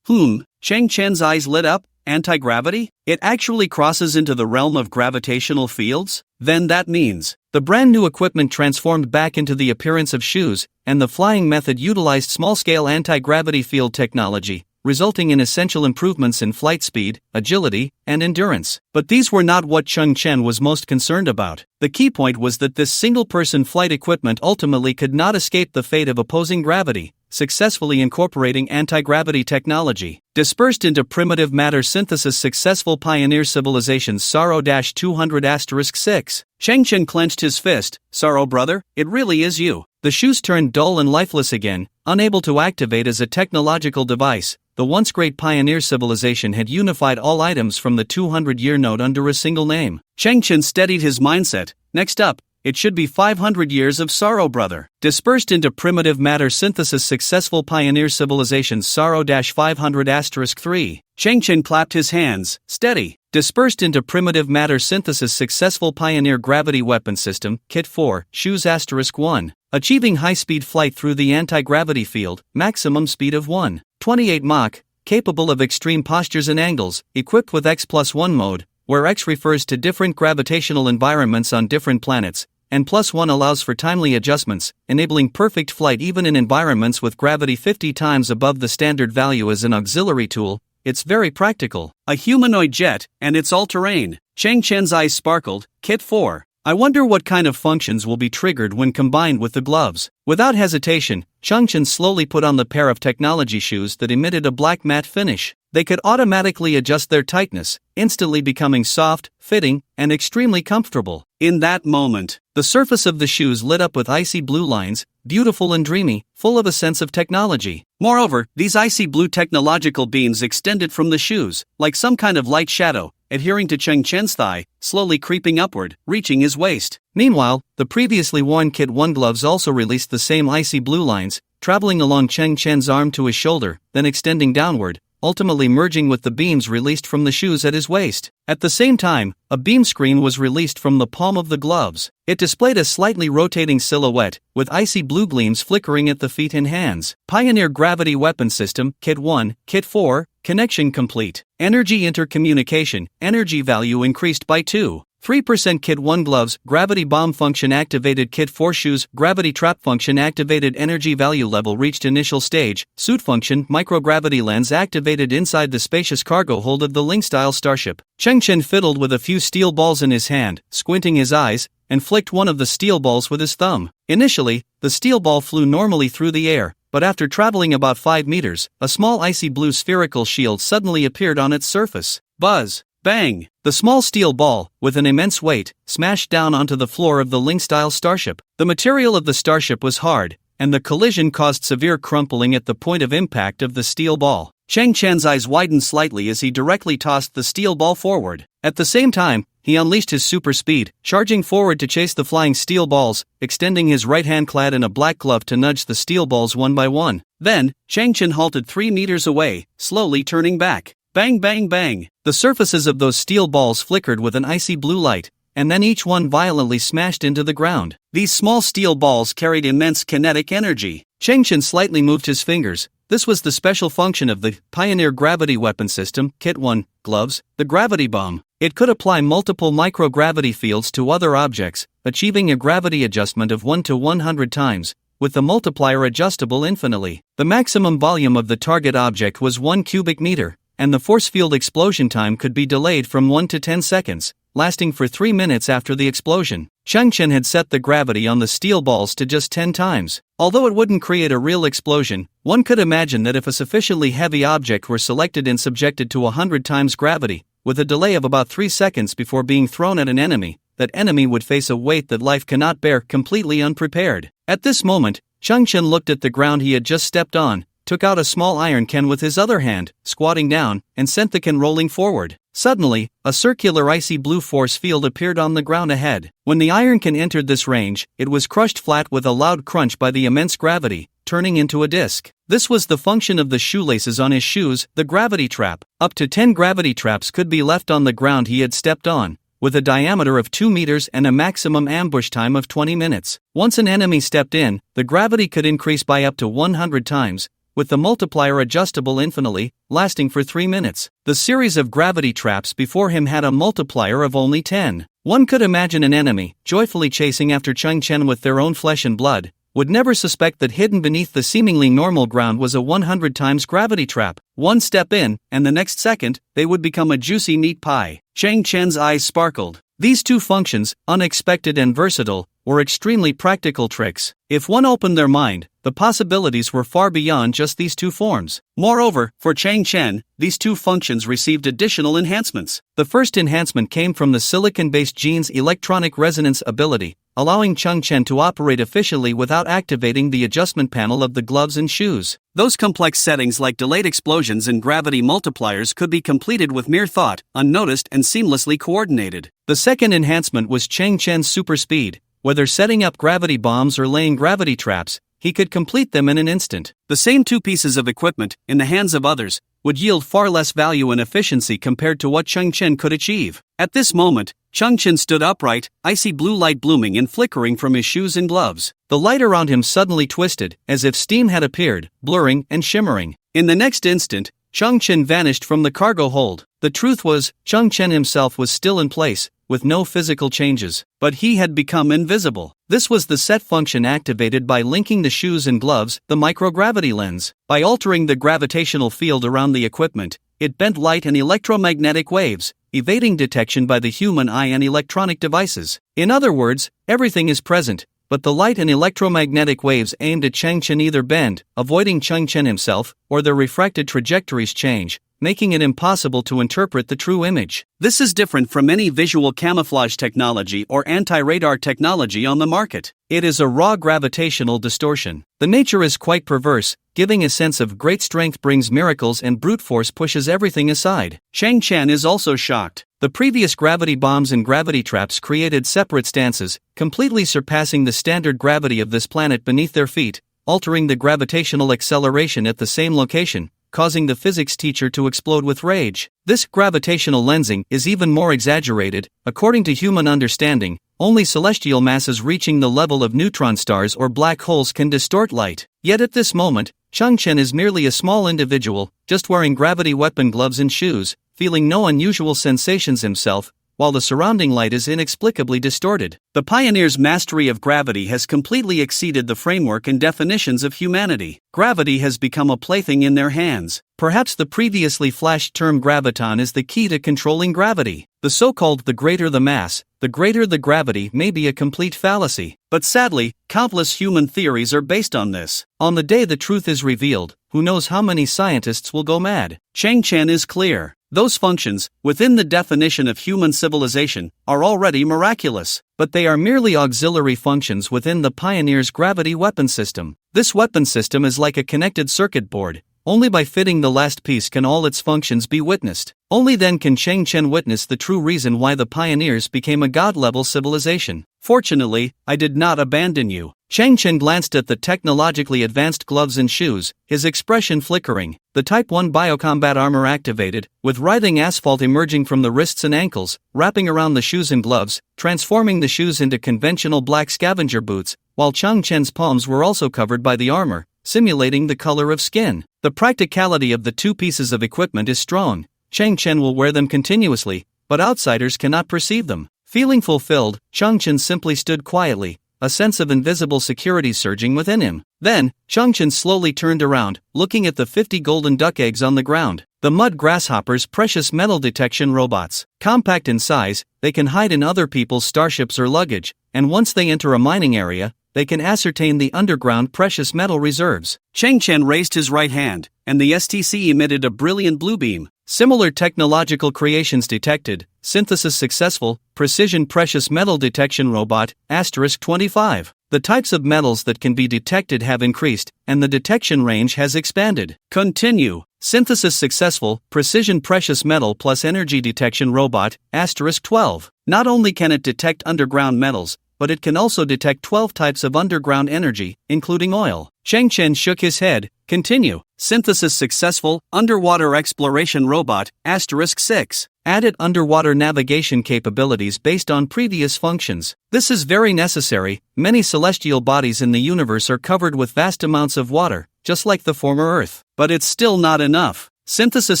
Cheng Chen's eyes lit up. Anti-gravity? It actually crosses into the realm of gravitational fields? Then that means the brand new equipment transformed back into the appearance of shoes, and the flying method utilized small-scale anti-gravity field technology, resulting in essential improvements in flight speed, agility, and endurance. But these were not what Cheng Chen was most concerned about. The key point was that this single-person flight equipment ultimately could not escape the fate of opposing gravity, successfully incorporating anti-gravity technology. Dispersed into primitive matter synthesis successful pioneer civilizations *200*6. Cheng Chen clenched his fist. Sorrow brother, it really is you. The shoes turned dull and lifeless again, unable to activate as a technological device. The once great pioneer civilization had unified all items from the 200-year node under a single name. Cheng Chen steadied his mindset. Next up, it should be 500 years of sorrow brother. Dispersed into primitive matter synthesis successful pioneer civilizations *500*3. Cheng Chen clapped his hands. Steady. Dispersed into primitive matter synthesis successful pioneer gravity weapon system, Kit 4, shoes *1. Achieving high-speed flight through the anti-gravity field, maximum speed of 1.28 Mach, capable of extreme postures and angles, equipped with X+1 mode, where X refers to different gravitational environments on different planets, and +1 allows for timely adjustments, enabling perfect flight even in environments with gravity 50 times above the standard value. As an auxiliary tool, it's very practical. A humanoid jet, and it's all-terrain. Chang Chen's eyes sparkled. Kit 4. I wonder what kind of functions will be triggered when combined with the gloves. Without hesitation, Chang Chen slowly put on the pair of technology shoes that emitted a black matte finish. They could automatically adjust their tightness, instantly becoming soft, fitting, and extremely comfortable. In that moment, the surface of the shoes lit up with icy blue lines, beautiful and dreamy, full of a sense of technology. Moreover, these icy blue technological beams extended from the shoes, like some kind of light shadow, adhering to Chang Chen's thigh, slowly creeping upward, reaching his waist. Meanwhile, the previously worn Kit 1 gloves also released the same icy blue lines, traveling along Chang Chen's arm to his shoulder, then extending downward, ultimately merging with the beams released from the shoes at his waist. At the same time, a beam screen was released from the palm of the gloves. It displayed a slightly rotating silhouette, with icy blue gleams flickering at the feet and hands. Pioneer Gravity Weapon System, Kit 1, Kit 4, connection complete. Energy intercommunication, energy value increased by 2. 3% Kit 1 gloves, gravity bomb function activated. Kit 4 shoes, gravity trap function activated. Energy value level reached initial stage. Suit function, microgravity lens activated inside the spacious cargo hold of the Ling-style starship. Chang Chen fiddled with a few steel balls in his hand, squinting his eyes, and flicked one of the steel balls with his thumb. Initially, the steel ball flew normally through the air, but after traveling about 5 meters, a small icy blue spherical shield suddenly appeared on its surface. Buzz! Bang! The small steel ball, with an immense weight, smashed down onto the floor of the Ling-style starship. The material of the starship was hard, and the collision caused severe crumpling at the point of impact of the steel ball. Chang Chen's eyes widened slightly as he directly tossed the steel ball forward. At the same time, he unleashed his super speed, charging forward to chase the flying steel balls, extending his right hand clad in a black glove to nudge the steel balls one by one. Then, Chang Chen halted 3 meters away, slowly turning back. Bang bang bang! The surfaces of those steel balls flickered with an icy blue light, and then each one violently smashed into the ground. These small steel balls carried immense kinetic energy. Chang Chen slightly moved his fingers. This was the special function of the Pioneer Gravity Weapon System, Kit 1, gloves, the gravity bomb. It could apply multiple microgravity fields to other objects, achieving a gravity adjustment of 1 to 100 times, with the multiplier adjustable infinitely. The maximum volume of the target object was 1 cubic meter, and the force field explosion time could be delayed from 1 to 10 seconds, lasting for 3 minutes after the explosion. Chang Chen had set the gravity on the steel balls to just 10 times. Although it wouldn't create a real explosion, one could imagine that if a sufficiently heavy object were selected and subjected to 100 times gravity, with a delay of about 3 seconds before being thrown at an enemy, that enemy would face a weight that life cannot bear, completely unprepared. At this moment, Chang Chen looked at the ground he had just stepped on, took out a small iron can with his other hand, squatting down, and sent the can rolling forward. Suddenly, a circular icy blue force field appeared on the ground ahead. When the iron can entered this range, it was crushed flat with a loud crunch by the immense gravity, turning into a disc. This was the function of the shoelaces on his shoes, the gravity trap. Up to 10 gravity traps could be left on the ground he had stepped on, with a diameter of 2 meters and a maximum ambush time of 20 minutes. Once an enemy stepped in, the gravity could increase by up to 100 times, with the multiplier adjustable infinitely, lasting for 3 minutes. The series of gravity traps before him had a multiplier of only 10. One could imagine an enemy, joyfully chasing after Chang Chen with their own flesh and blood, would never suspect that hidden beneath the seemingly normal ground was a 100 times gravity trap. One step in, and the next second, they would become a juicy meat pie. Chang Chen's eyes sparkled. These two functions, unexpected and versatile, were extremely practical tricks. If one opened their mind, the possibilities were far beyond just these two forms. Moreover, for Chang Chen, these two functions received additional enhancements. The first enhancement came from the silicon-based gene's electronic resonance ability, allowing Chang Chen to operate efficiently without activating the adjustment panel of the gloves and shoes. Those complex settings like delayed explosions and gravity multipliers could be completed with mere thought, unnoticed and seamlessly coordinated. The second enhancement was Chang Chen's super speed. Whether setting up gravity bombs or laying gravity traps, he could complete them in an instant. The same two pieces of equipment, in the hands of others, would yield far less value and efficiency compared to what Chang Chen could achieve. At this moment, Chang Chen stood upright, icy blue light blooming and flickering from his shoes and gloves. The light around him suddenly twisted, as if steam had appeared, blurring and shimmering. In the next instant, Chang Chen vanished from the cargo hold. The truth was, Chang Chen himself was still in place, with no physical changes. But he had become invisible. This was the set function activated by linking the shoes and gloves, the microgravity lens. By altering the gravitational field around the equipment, it bent light and electromagnetic waves, evading detection by the human eye and electronic devices. In other words, everything is present, but the light and electromagnetic waves aimed at Changchen either bend, avoiding Changchen himself, or their refracted trajectories change, making it impossible to interpret the true image. This is different from any visual camouflage technology or anti-radar technology on the market. It is a raw gravitational distortion. The nature is quite perverse, giving a sense of great strength brings miracles and brute force pushes everything aside. Changchen is also shocked. The previous gravity bombs and gravity traps created separate stances, completely surpassing the standard gravity of this planet beneath their feet, altering the gravitational acceleration at the same location, causing the physics teacher to explode with rage. This gravitational lensing is even more exaggerated. According to human understanding, only celestial masses reaching the level of neutron stars or black holes can distort light. Yet at this moment, Changchen is merely a small individual, just wearing gravity weapon gloves and shoes, feeling no unusual sensations himself, while the surrounding light is inexplicably distorted. The pioneer's mastery of gravity has completely exceeded the framework and definitions of humanity. Gravity has become a plaything in their hands. Perhaps the previously flashed term graviton is the key to controlling gravity. The so-called the greater the mass, the greater the gravity may be a complete fallacy. But sadly, countless human theories are based on this. On the day the truth is revealed, who knows how many scientists will go mad? Changchen is clear. Those functions, within the definition of human civilization, are already miraculous, but they are merely auxiliary functions within the pioneer's gravity weapon system. This weapon system is like a connected circuit board. Only by fitting the last piece can all its functions be witnessed. Only then can Changchen witness the true reason why the pioneers became a god-level civilization. Fortunately, I did not abandon you. Changchen glanced at the technologically advanced gloves and shoes, his expression flickering. The Type 1 biocombat armor activated, with writhing asphalt emerging from the wrists and ankles, wrapping around the shoes and gloves, transforming the shoes into conventional black scavenger boots, while Changchen's palms were also covered by the armor, simulating the color of skin. The practicality of the two pieces of equipment is strong. Changchen will wear them continuously, but outsiders cannot perceive them. Feeling fulfilled, Changchen simply stood quietly, a sense of invisible security surging within him. Then, Changchen slowly turned around, looking at the 50 golden duck eggs on the ground. The mud grasshoppers' precious metal detection robots. Compact in size, they can hide in other people's starships or luggage, and once they enter a mining area, they can ascertain the underground precious metal reserves. Changchen raised his right hand, and the STC emitted a brilliant blue beam. Similar technological creations detected. Synthesis successful. Precision precious metal detection robot, *25. The types of metals that can be detected have increased, and the detection range has expanded. Continue. Synthesis successful. Precision precious metal plus energy detection robot, *12. Not only can it detect underground metals, but it can also detect 12 types of underground energy, including oil. Changchen shook his head. Continue. Synthesis successful. Underwater exploration robot, *6. Added underwater navigation capabilities based on previous functions. This is very necessary. Many celestial bodies in the universe are covered with vast amounts of water, just like the former Earth. But it's still not enough. Synthesis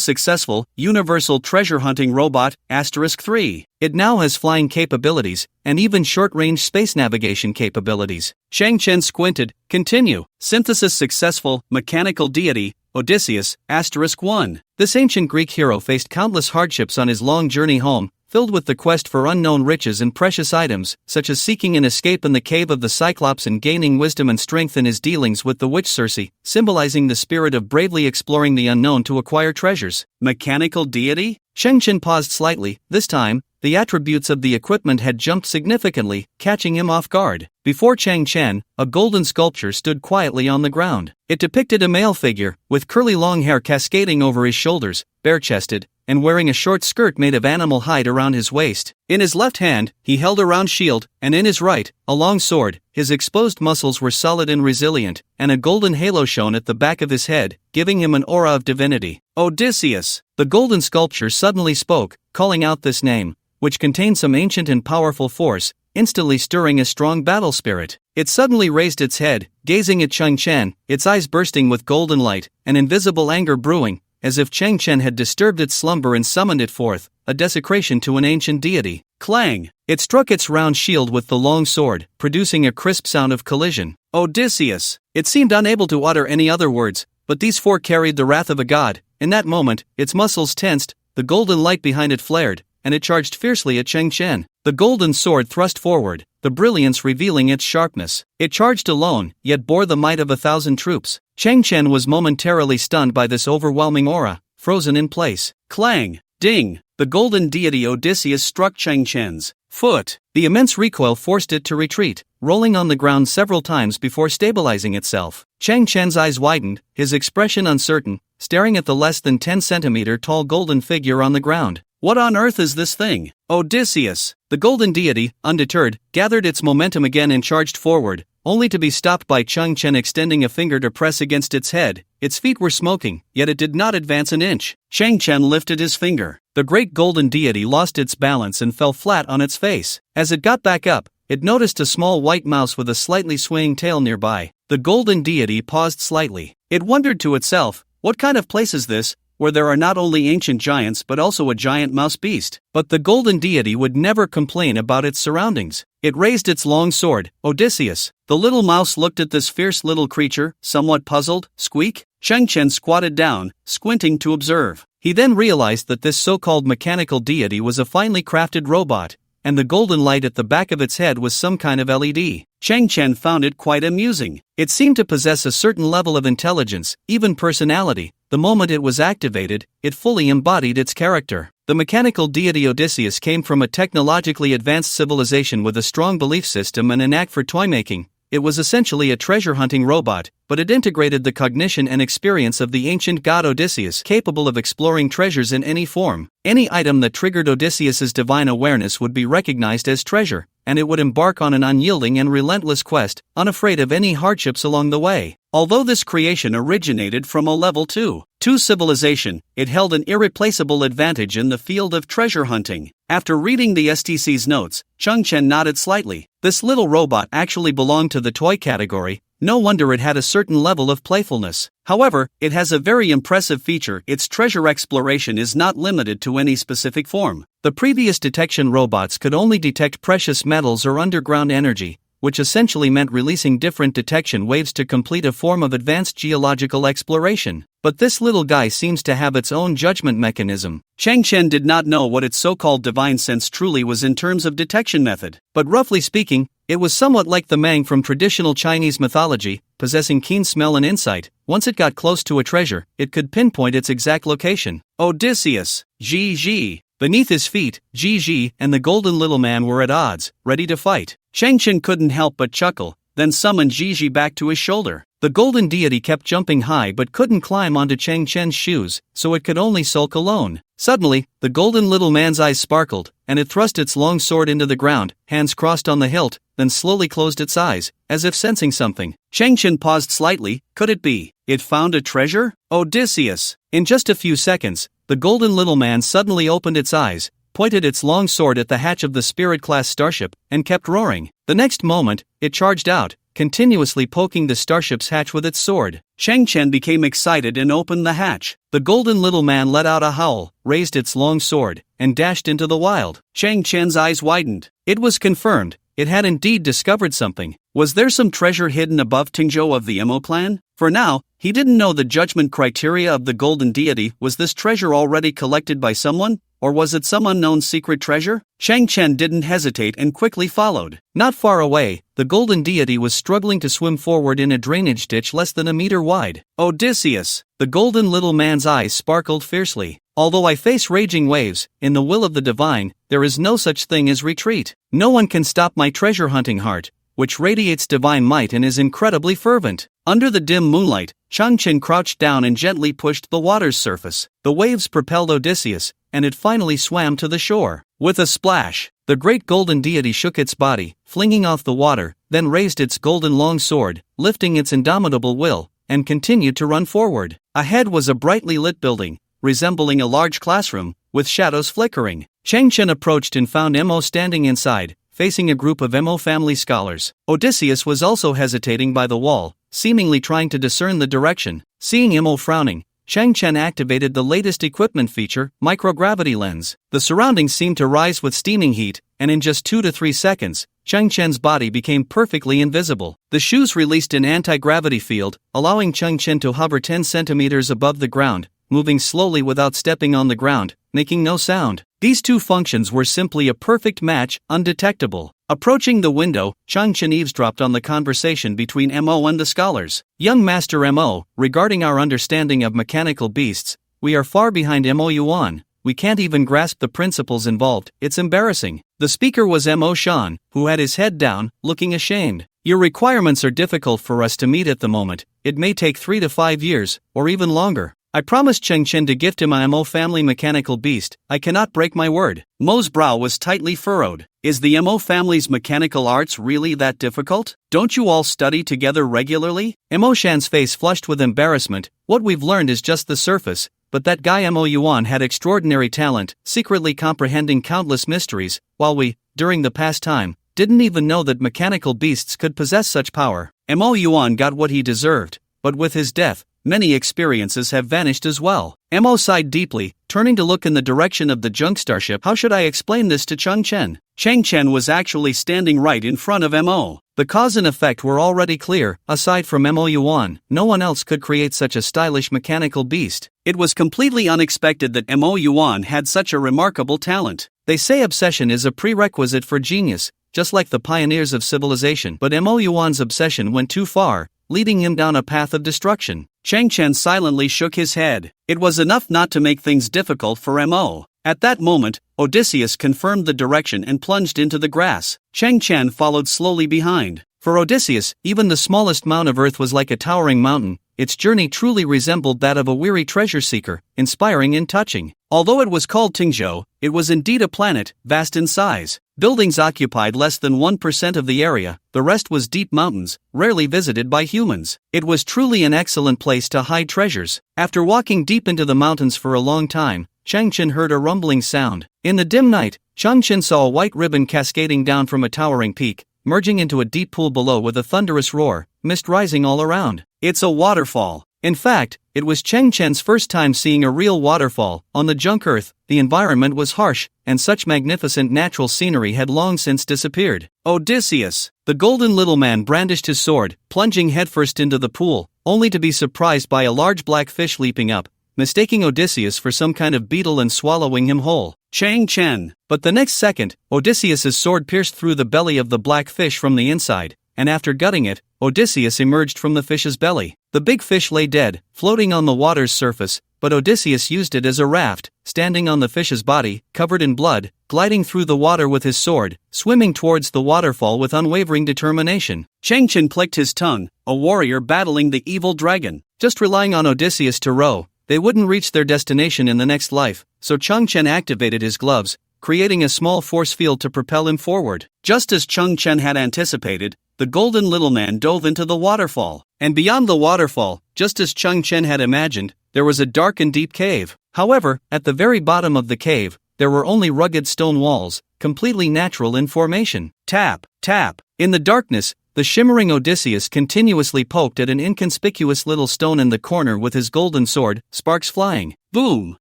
successful. Universal treasure hunting robot, *3. It now has flying capabilities, and even short-range space navigation capabilities. Changchen squinted. Continue. Synthesis successful. Mechanical deity, Odysseus, *1. This ancient Greek hero faced countless hardships on his long journey home, filled with the quest for unknown riches and precious items, such as seeking an escape in the cave of the Cyclops and gaining wisdom and strength in his dealings with the witch Circe, symbolizing the spirit of bravely exploring the unknown to acquire treasures. Mechanical deity? Changchen paused slightly. This time, the attributes of the equipment had jumped significantly, catching him off guard. Before Changchen, a golden sculpture stood quietly on the ground. It depicted a male figure, with curly long hair cascading over his shoulders, bare-chested, and wearing a short skirt made of animal hide around his waist. In his left hand, he held a round shield, and in his right, a long sword. His exposed muscles were solid and resilient, and a golden halo shone at the back of his head, giving him an aura of divinity. Odysseus! The golden sculpture suddenly spoke, calling out this name, which contained some ancient and powerful force, instantly stirring a strong battle spirit. It suddenly raised its head, gazing at Changchen, its eyes bursting with golden light, an invisible anger brewing, as if Changchen had disturbed its slumber and summoned it forth, a desecration to an ancient deity. Clang! It struck its round shield with the long sword, producing a crisp sound of collision. Odysseus! It seemed unable to utter any other words, but these four carried the wrath of a god. In that moment, its muscles tensed, the golden light behind it flared, and it charged fiercely at Cheng Chen. The golden sword thrust forward, the brilliance revealing its sharpness. It charged alone, yet bore the might of 1,000 troops. Cheng Chen was momentarily stunned by this overwhelming aura, frozen in place. Clang! Ding! The golden deity Odysseus struck Cheng Chen's foot. The immense recoil forced it to retreat, rolling on the ground several times before stabilizing itself. Cheng Chen's eyes widened, his expression uncertain, staring at the less than 10-centimeter tall golden figure on the ground. What on earth is this thing? Odysseus! The golden deity, undeterred, gathered its momentum again and charged forward, only to be stopped by Cheng Chen extending a finger to press against its head. Its feet were smoking, yet it did not advance an inch. Cheng Chen lifted his finger. The great golden deity lost its balance and fell flat on its face. As it got back up, it noticed a small white mouse with a slightly swaying tail nearby. The golden deity paused slightly. It wondered to itself, what kind of place is this, where there are not only ancient giants but also a giant mouse beast? But the golden deity would never complain about its surroundings. It raised its long sword. Odysseus! The little mouse looked at this fierce little creature, somewhat puzzled. Squeak! Cheng Chen squatted down, squinting to observe. He then realized that this so-called mechanical deity was a finely crafted robot, and the golden light at the back of its head was some kind of LED. Cheng Chen found it quite amusing. It seemed to possess a certain level of intelligence, even personality. The moment it was activated, it fully embodied its character. The mechanical deity Odysseus came from a technologically advanced civilization with a strong belief system and a knack for toy-making. It was essentially a treasure-hunting robot, but it integrated the cognition and experience of the ancient god Odysseus, capable of exploring treasures in any form. Any item that triggered Odysseus's divine awareness would be recognized as treasure, and it would embark on an unyielding and relentless quest, unafraid of any hardships along the way. Although this creation originated from a level 2 civilization, it held an irreplaceable advantage in the field of treasure hunting. After reading the STC's notes, Cheng Chen nodded slightly. This little robot actually belonged to the toy category. No wonder it had a certain level of playfulness. However, it has a very impressive feature: its treasure exploration is not limited to any specific form. The previous detection robots could only detect precious metals or underground energy, which essentially meant releasing different detection waves to complete a form of advanced geological exploration. But this little guy seems to have its own judgment mechanism. Cheng Chen did not know what its so-called divine sense truly was in terms of detection method, but roughly speaking, it was somewhat like the Mang from traditional Chinese mythology, possessing keen smell and insight. Once it got close to a treasure, it could pinpoint its exact location. Odysseus! Ji. Beneath his feet, Ji and the golden little man were at odds, ready to fight. Cheng Chen couldn't help but chuckle, then summoned Ji back to his shoulder. The golden deity kept jumping high but couldn't climb onto Cheng Chen's shoes, so it could only sulk alone. Suddenly, the golden little man's eyes sparkled, and it thrust its long sword into the ground, hands crossed on the hilt, then slowly closed its eyes, as if sensing something. Cheng Chen paused slightly. Could it be it found a treasure? Odysseus! In just a few seconds, the golden little man suddenly opened its eyes, pointed its long sword at the hatch of the Spirit-class starship, and kept roaring. The next moment, it charged out, continuously poking the starship's hatch with its sword. Cheng Chen became excited and opened the hatch. The golden little man let out a howl, raised its long sword, and dashed into the wild. Cheng Chen's eyes widened. It was confirmed. It had indeed discovered something. Was there some treasure hidden above Tingzhou of the Emo clan? For now, he didn't know the judgment criteria of the golden deity. Was this treasure already collected by someone, or was it some unknown secret treasure? Cheng Chen didn't hesitate and quickly followed. Not far away, the golden deity was struggling to swim forward in a drainage ditch less than a meter wide. Odysseus! The golden little man's eyes sparkled fiercely. Although I face raging waves, in the will of the divine, there is no such thing as retreat. No one can stop my treasure-hunting heart, which radiates divine might and is incredibly fervent. Under the dim moonlight, Cheng Chen crouched down and gently pushed the water's surface. The waves propelled Odysseus, and it finally swam to the shore. With a splash, the great golden deity shook its body, flinging off the water, then raised its golden long sword, lifting its indomitable will, and continued to run forward. Ahead was a brightly lit building, resembling a large classroom, with shadows flickering. Cheng Chen approached and found Emo standing inside, facing a group of Emo family scholars. Odysseus was also hesitating by the wall, seemingly trying to discern the direction. Seeing Emo frowning, Chang Chen activated the latest equipment feature, microgravity lens. The surroundings seemed to rise with steaming heat, and in just 2 to 3 seconds, Chang Chen's body became perfectly invisible. The shoes released an anti-gravity field, allowing Chang Chen to hover 10 centimeters above the ground, moving slowly without stepping on the ground, making no sound. These two functions were simply a perfect match, undetectable. Approaching the window, Chang Chen eavesdropped on the conversation between Mo and the scholars. Young Master Mo, regarding our understanding of mechanical beasts, we are far behind Mo Yuan. We can't even grasp the principles involved, it's embarrassing. The speaker was Mo Shan, who had his head down, looking ashamed. Your requirements are difficult for us to meet at the moment. It may take 3 to 5 years, or even longer. I promised Chang Chen to gift him a Mo family mechanical beast. I cannot break my word. Mo's brow was tightly furrowed. Is the Mo family's mechanical arts really that difficult? Don't you all study together regularly? Mo Shan's face flushed with embarrassment. What we've learned is just the surface, but that guy Mo Yuan had extraordinary talent, secretly comprehending countless mysteries, while we, during the past time, didn't even know that mechanical beasts could possess such power. Mo Yuan got what he deserved, but with his death, many experiences have vanished as well. Mo sighed deeply, turning to look in the direction of the junk starship. How should I explain this to Chang Chen? Chang Chen was actually standing right in front of Mo. The cause and effect were already clear. Aside from Mo Yuan, no one else could create such a stylish mechanical beast. It was completely unexpected that Mo Yuan had such a remarkable talent. They say obsession is a prerequisite for genius, just like the pioneers of civilization. But Mo Yuan's obsession went too far, leading him down a path of destruction. Chang Chen silently shook his head. It was enough not to make things difficult for Mo. At that moment, Odysseus confirmed the direction and plunged into the grass. Chang Chen followed slowly behind. For Odysseus, even the smallest mound of earth was like a towering mountain. Its journey truly resembled that of a weary treasure seeker, inspiring and touching. Although it was called Tingzhou, it was indeed a planet, vast in size. Buildings occupied less than 1% of the area, the rest was deep mountains, rarely visited by humans. It was truly an excellent place to hide treasures. After walking deep into the mountains for a long time, Chang Chen heard a rumbling sound. In the dim night, Chang Chen saw a white ribbon cascading down from a towering peak, merging into a deep pool below with a thunderous roar, mist rising all around. It's a waterfall. In fact, it was Chang Chen's first time seeing a real waterfall. On the junk earth, the environment was harsh, and such magnificent natural scenery had long since disappeared. Odysseus! The golden little man brandished his sword, plunging headfirst into the pool, only to be surprised by a large black fish leaping up, mistaking Odysseus for some kind of beetle and swallowing him whole. Chang Chen! But the next second, Odysseus's sword pierced through the belly of the black fish from the inside, and after gutting it, Odysseus emerged from the fish's belly. The big fish lay dead, floating on the water's surface, but Odysseus used it as a raft, standing on the fish's body, covered in blood, gliding through the water with his sword, swimming towards the waterfall with unwavering determination. Chang Chen clicked his tongue, a warrior battling the evil dragon. Just relying on Odysseus to row, they wouldn't reach their destination in the next life, so Chang Chen activated his gloves, creating a small force field to propel him forward. Just as Chang Chen had anticipated, the golden little man dove into the waterfall. And beyond the waterfall, just as Chang Chen had imagined, there was a dark and deep cave. However, at the very bottom of the cave, there were only rugged stone walls, completely natural in formation. Tap, tap. In the darkness, the shimmering Odysseus continuously poked at an inconspicuous little stone in the corner with his golden sword, sparks flying. Boom!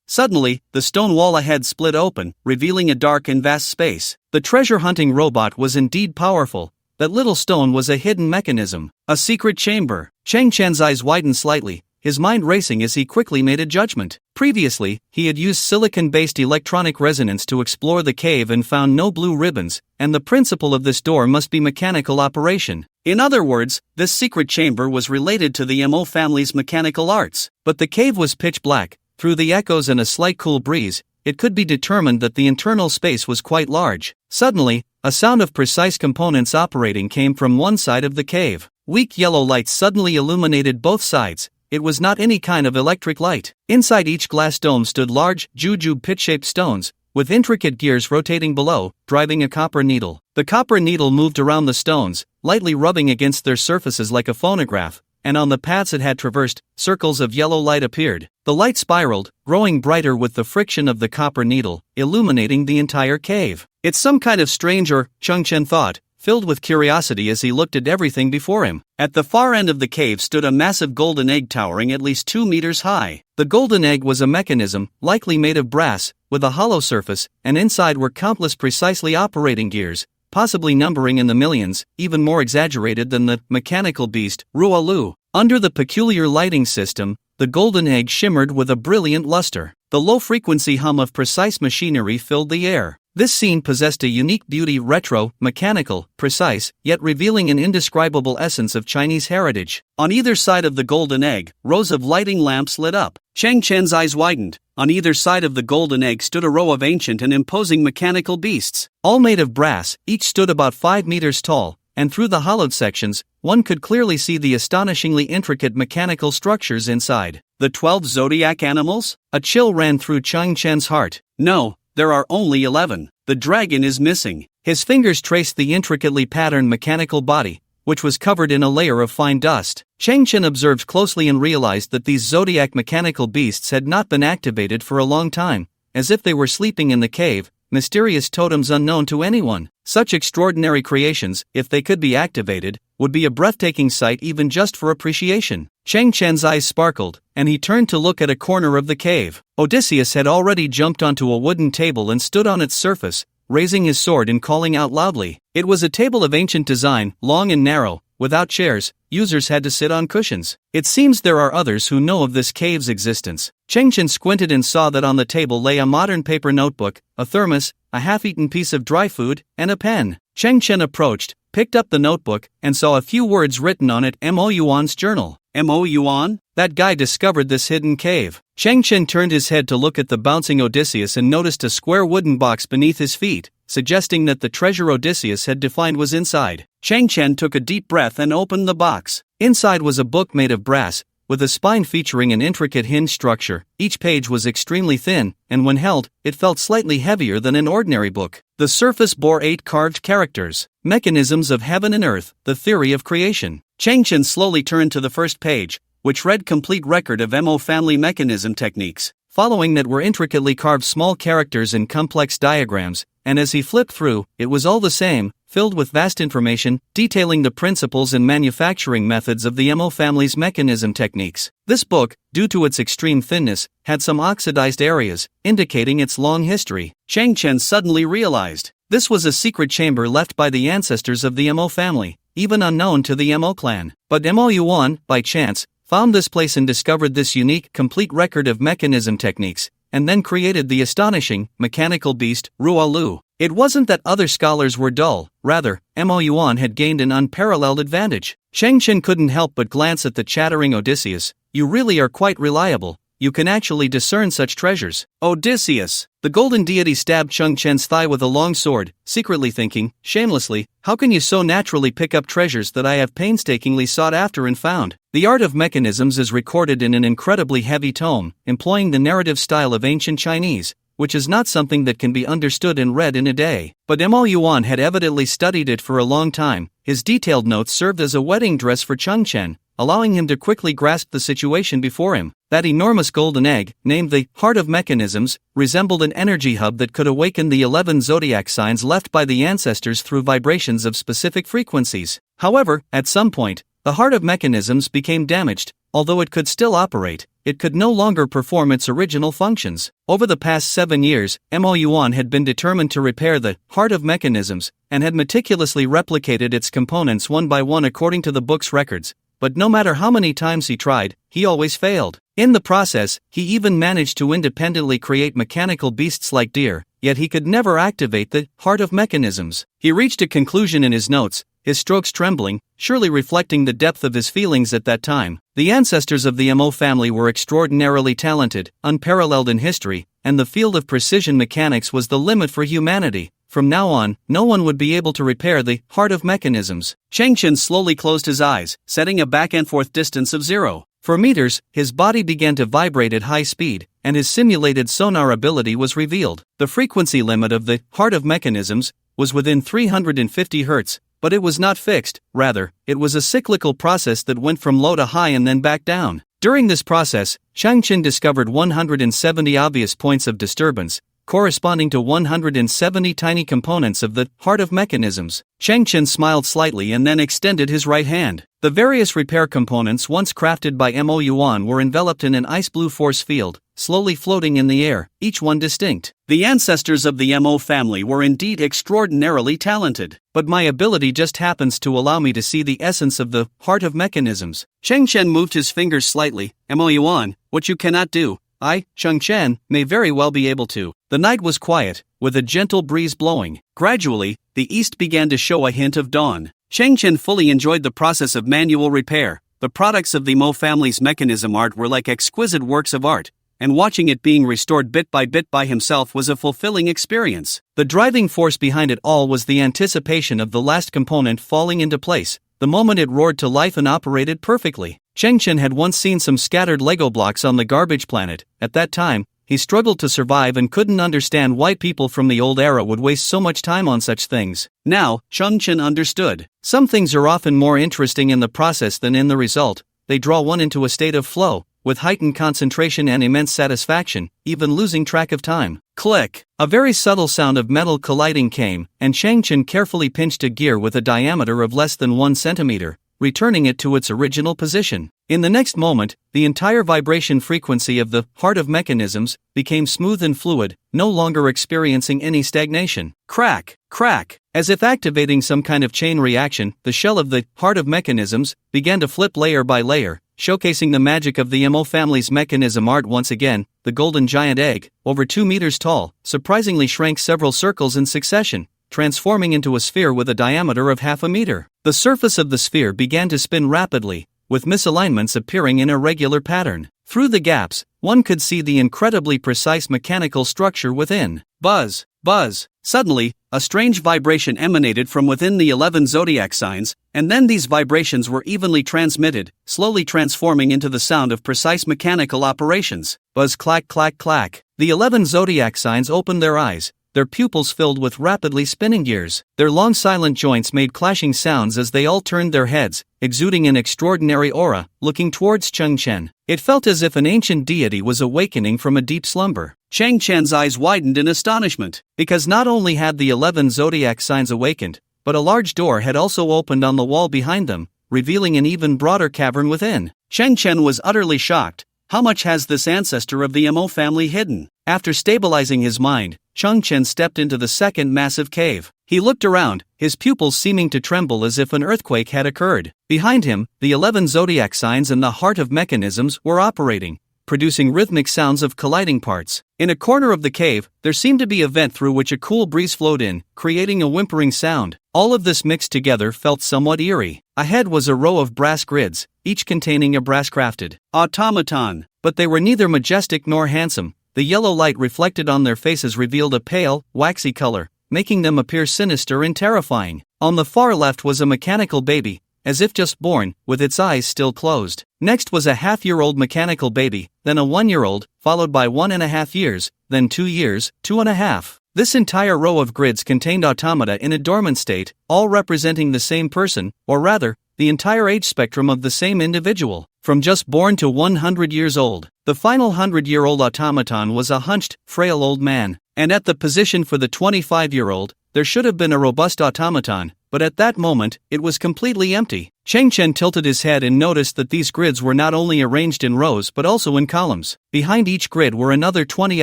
Suddenly, the stone wall ahead split open, revealing a dark and vast space. The treasure-hunting robot was indeed powerful. That little stone was a hidden mechanism, a secret chamber. Chang Chen's eyes widened slightly, his mind racing as he quickly made a judgment. Previously, he had used silicon-based electronic resonance to explore the cave and found no blue ribbons, and the principle of this door must be mechanical operation. In other words, this secret chamber was related to the Mo family's mechanical arts. But the cave was pitch black. Through the echoes and a slight cool breeze, it could be determined that the internal space was quite large. Suddenly, a sound of precise components operating came from one side of the cave. Weak yellow lights suddenly illuminated both sides. It was not any kind of electric light. Inside each glass dome stood large, jujube pit-shaped stones, with intricate gears rotating below, driving a copper needle. The copper needle moved around the stones, lightly rubbing against their surfaces like a phonograph, and on the paths it had traversed, circles of yellow light appeared. The light spiraled, growing brighter with the friction of the copper needle, illuminating the entire cave. It's some kind of strange Chang Chen thought, filled with curiosity as he looked at everything before him. At the far end of the cave stood a massive golden egg towering at least 2 meters high. The golden egg was a mechanism, likely made of brass, with a hollow surface, and inside were countless precisely operating gears, possibly numbering in the millions, even more exaggerated than the mechanical beast, Rualu. Under the peculiar lighting system, the golden egg shimmered with a brilliant luster. The low-frequency hum of precise machinery filled the air. This scene possessed a unique beauty, retro, mechanical, precise, yet revealing an indescribable essence of Chinese heritage. On either side of the golden egg, rows of lighting lamps lit up. Chang Chen's eyes widened. On either side of the golden egg stood a row of ancient and imposing mechanical beasts. All made of brass, each stood about 5 meters tall, and through the hollowed sections, one could clearly see the astonishingly intricate mechanical structures inside. The 12 zodiac animals? A chill ran through Chang Chen's heart. No, there are only 11. The dragon is missing. His fingers traced the intricately patterned mechanical body, which was covered in a layer of fine dust. Chang Chen observed closely and realized that these zodiac mechanical beasts had not been activated for a long time, as if they were sleeping in the cave, mysterious totems unknown to anyone. Such extraordinary creations, if they could be activated, would be a breathtaking sight even just for appreciation. Chang Chen's eyes sparkled, and he turned to look at a corner of the cave. Odysseus had already jumped onto a wooden table and stood on its surface, raising his sword and calling out loudly. It was a table of ancient design, long and narrow, without chairs. Users had to sit on cushions. It seems there are others who know of this cave's existence. Chang Chen squinted and saw that on the table lay a modern paper notebook, a thermos, a half-eaten piece of dry food, and a pen. Chang Chen approached, picked up the notebook, and saw a few words written on it. Mo Yuan's journal. Mo Yuan? That guy discovered this hidden cave. Chang Chen turned his head to look at the bouncing Odysseus and noticed a square wooden box beneath his feet, suggesting that the treasure Odysseus had defined was inside. Chang Chen took a deep breath and opened the box. Inside was a book made of brass, with a spine featuring an intricate hinge structure. Each page was extremely thin, and when held, it felt slightly heavier than an ordinary book. The surface bore 8 carved characters. Mechanisms of Heaven and Earth, the Theory of Creation. Chang Chen slowly turned to the first page, which read Complete Record of Mo Family Mechanism Techniques. Following that were intricately carved small characters and complex diagrams, and as he flipped through, it was all the same, filled with vast information, detailing the principles and manufacturing methods of the Mo family's mechanism techniques. This book, due to its extreme thinness, had some oxidized areas, indicating its long history. Chang Chen suddenly realized, this was a secret chamber left by the ancestors of the Mo family, even unknown to the Mo clan. But Mo Yuan, by chance, found this place and discovered this unique, complete record of mechanism techniques, and then created the astonishing, mechanical beast, Rualu. It wasn't that other scholars were dull, rather, Mo Yuan had gained an unparalleled advantage. Chang Chen couldn't help but glance at the chattering Odysseus. You really are quite reliable. You can actually discern such treasures. Odysseus! The golden deity stabbed Chang Chen's thigh with a long sword, secretly thinking, shamelessly, how can you so naturally pick up treasures that I have painstakingly sought after and found? The art of mechanisms is recorded in an incredibly heavy tome, employing the narrative style of ancient Chinese, which is not something that can be understood and read in a day. But Mo Yuan had evidently studied it for a long time. His detailed notes served as a wedding dress for Chang Chen, allowing him to quickly grasp the situation before him. That enormous golden egg, named the Heart of Mechanisms, resembled an energy hub that could awaken the 11 zodiac signs left by the ancestors through vibrations of specific frequencies. However, at some point, the Heart of Mechanisms became damaged. Although it could still operate, it could no longer perform its original functions. Over the past 7 years, Mo Yuan had been determined to repair the Heart of Mechanisms, and had meticulously replicated its components one by one according to the book's records. But no matter how many times he tried, he always failed. In the process, he even managed to independently create mechanical beasts like deer, yet he could never activate the Heart of Mechanisms. He reached a conclusion in his notes, his strokes trembling, surely reflecting the depth of his feelings at that time. The ancestors of the Mo family were extraordinarily talented, unparalleled in history, and the field of precision mechanics was the limit for humanity. From now on, no one would be able to repair the Heart of Mechanisms. Chang Chen slowly closed his eyes, setting a back-and-forth distance of 0. For meters, his body began to vibrate at high speed, and his simulated sonar ability was revealed. The frequency limit of the Heart of Mechanisms was within 350 Hz, but it was not fixed. Rather, it was a cyclical process that went from low to high and then back down. During this process, Chang Chen discovered 170 obvious points of disturbance, corresponding to 170 tiny components of the heart of mechanisms. Chang Chen smiled slightly and then extended his right hand. The various repair components once crafted by Mo Yuan were enveloped in an ice blue force field, slowly floating in the air, each one distinct. The ancestors of the Mo family were indeed extraordinarily talented, but my ability just happens to allow me to see the essence of the heart of mechanisms. Chang Chen moved his fingers slightly. Mo Yuan, what you cannot do, I, Chang Chen, may very well be able to. The night was quiet, with a gentle breeze blowing. Gradually, the east began to show a hint of dawn. Chang Chen fully enjoyed the process of manual repair. The products of the Mo family's mechanism art were like exquisite works of art, and watching it being restored bit by himself was a fulfilling experience. The driving force behind it all was the anticipation of the last component falling into place, the moment it roared to life and operated perfectly. Chang Chen had once seen some scattered Lego blocks on the garbage planet. At that time, he struggled to survive and couldn't understand why people from the old era would waste so much time on such things. Now, Chang Chen understood. Some things are often more interesting in the process than in the result. They draw one into a state of flow, with heightened concentration and immense satisfaction, even losing track of time. Click! A very subtle sound of metal colliding came, and Chang Chen carefully pinched a gear with a diameter of less than 1 centimeter, returning it to its original position. In the next moment, the entire vibration frequency of the heart of mechanisms became smooth and fluid, no longer experiencing any stagnation. Crack! Crack! As if activating some kind of chain reaction, the shell of the heart of mechanisms began to flip layer by layer, showcasing the magic of the Mo family's mechanism art once again. The golden giant egg, over 2 meters tall, surprisingly shrank several circles in succession, transforming into a sphere with a diameter of half a meter. The surface of the sphere began to spin rapidly, with misalignments appearing in a regular pattern. Through the gaps, one could see the incredibly precise mechanical structure within. Buzz! Buzz! Suddenly, a strange vibration emanated from within the 11 zodiac signs, and then these vibrations were evenly transmitted, slowly transforming into the sound of precise mechanical operations. Buzz, clack, clack, clack. The 11 zodiac signs opened their eyes, their pupils filled with rapidly spinning gears. Their long silent joints made clashing sounds as they all turned their heads, exuding an extraordinary aura, looking towards Chang Chen. It felt as if an ancient deity was awakening from a deep slumber. Chang Chen's eyes widened in astonishment, because not only had the 11 zodiac signs awakened, but a large door had also opened on the wall behind them, revealing an even broader cavern within. Chang Chen was utterly shocked. How much has this ancestor of the Mo family hidden? After stabilizing his mind, Chang Chen stepped into the second massive cave. He looked around, his pupils seeming to tremble as if an earthquake had occurred. Behind him, the 11 zodiac signs and the heart of mechanisms were operating, producing rhythmic sounds of colliding parts. In a corner of the cave, there seemed to be a vent through which a cool breeze flowed in, creating a whimpering sound. All of this mixed together felt somewhat eerie. Ahead was a row of brass grids, each containing a brass-crafted automaton, but they were neither majestic nor handsome. The yellow light reflected on their faces revealed a pale, waxy color, making them appear sinister and terrifying. On the far left was a mechanical baby, as if just born, with its eyes still closed. Next was a half-year-old mechanical baby, then a 1-year-old, followed by 1.5 years, then 2 years, 2.5. This entire row of grids contained automata in a dormant state, all representing the same person, or rather, the entire age spectrum of the same individual, from just born to 100 years old. The final 100-year-old automaton was a hunched, frail old man, and at the position for the 25-year-old, there should have been a robust automaton, but at that moment, it was completely empty. Chang Chen tilted his head and noticed that these grids were not only arranged in rows but also in columns. Behind each grid were another 20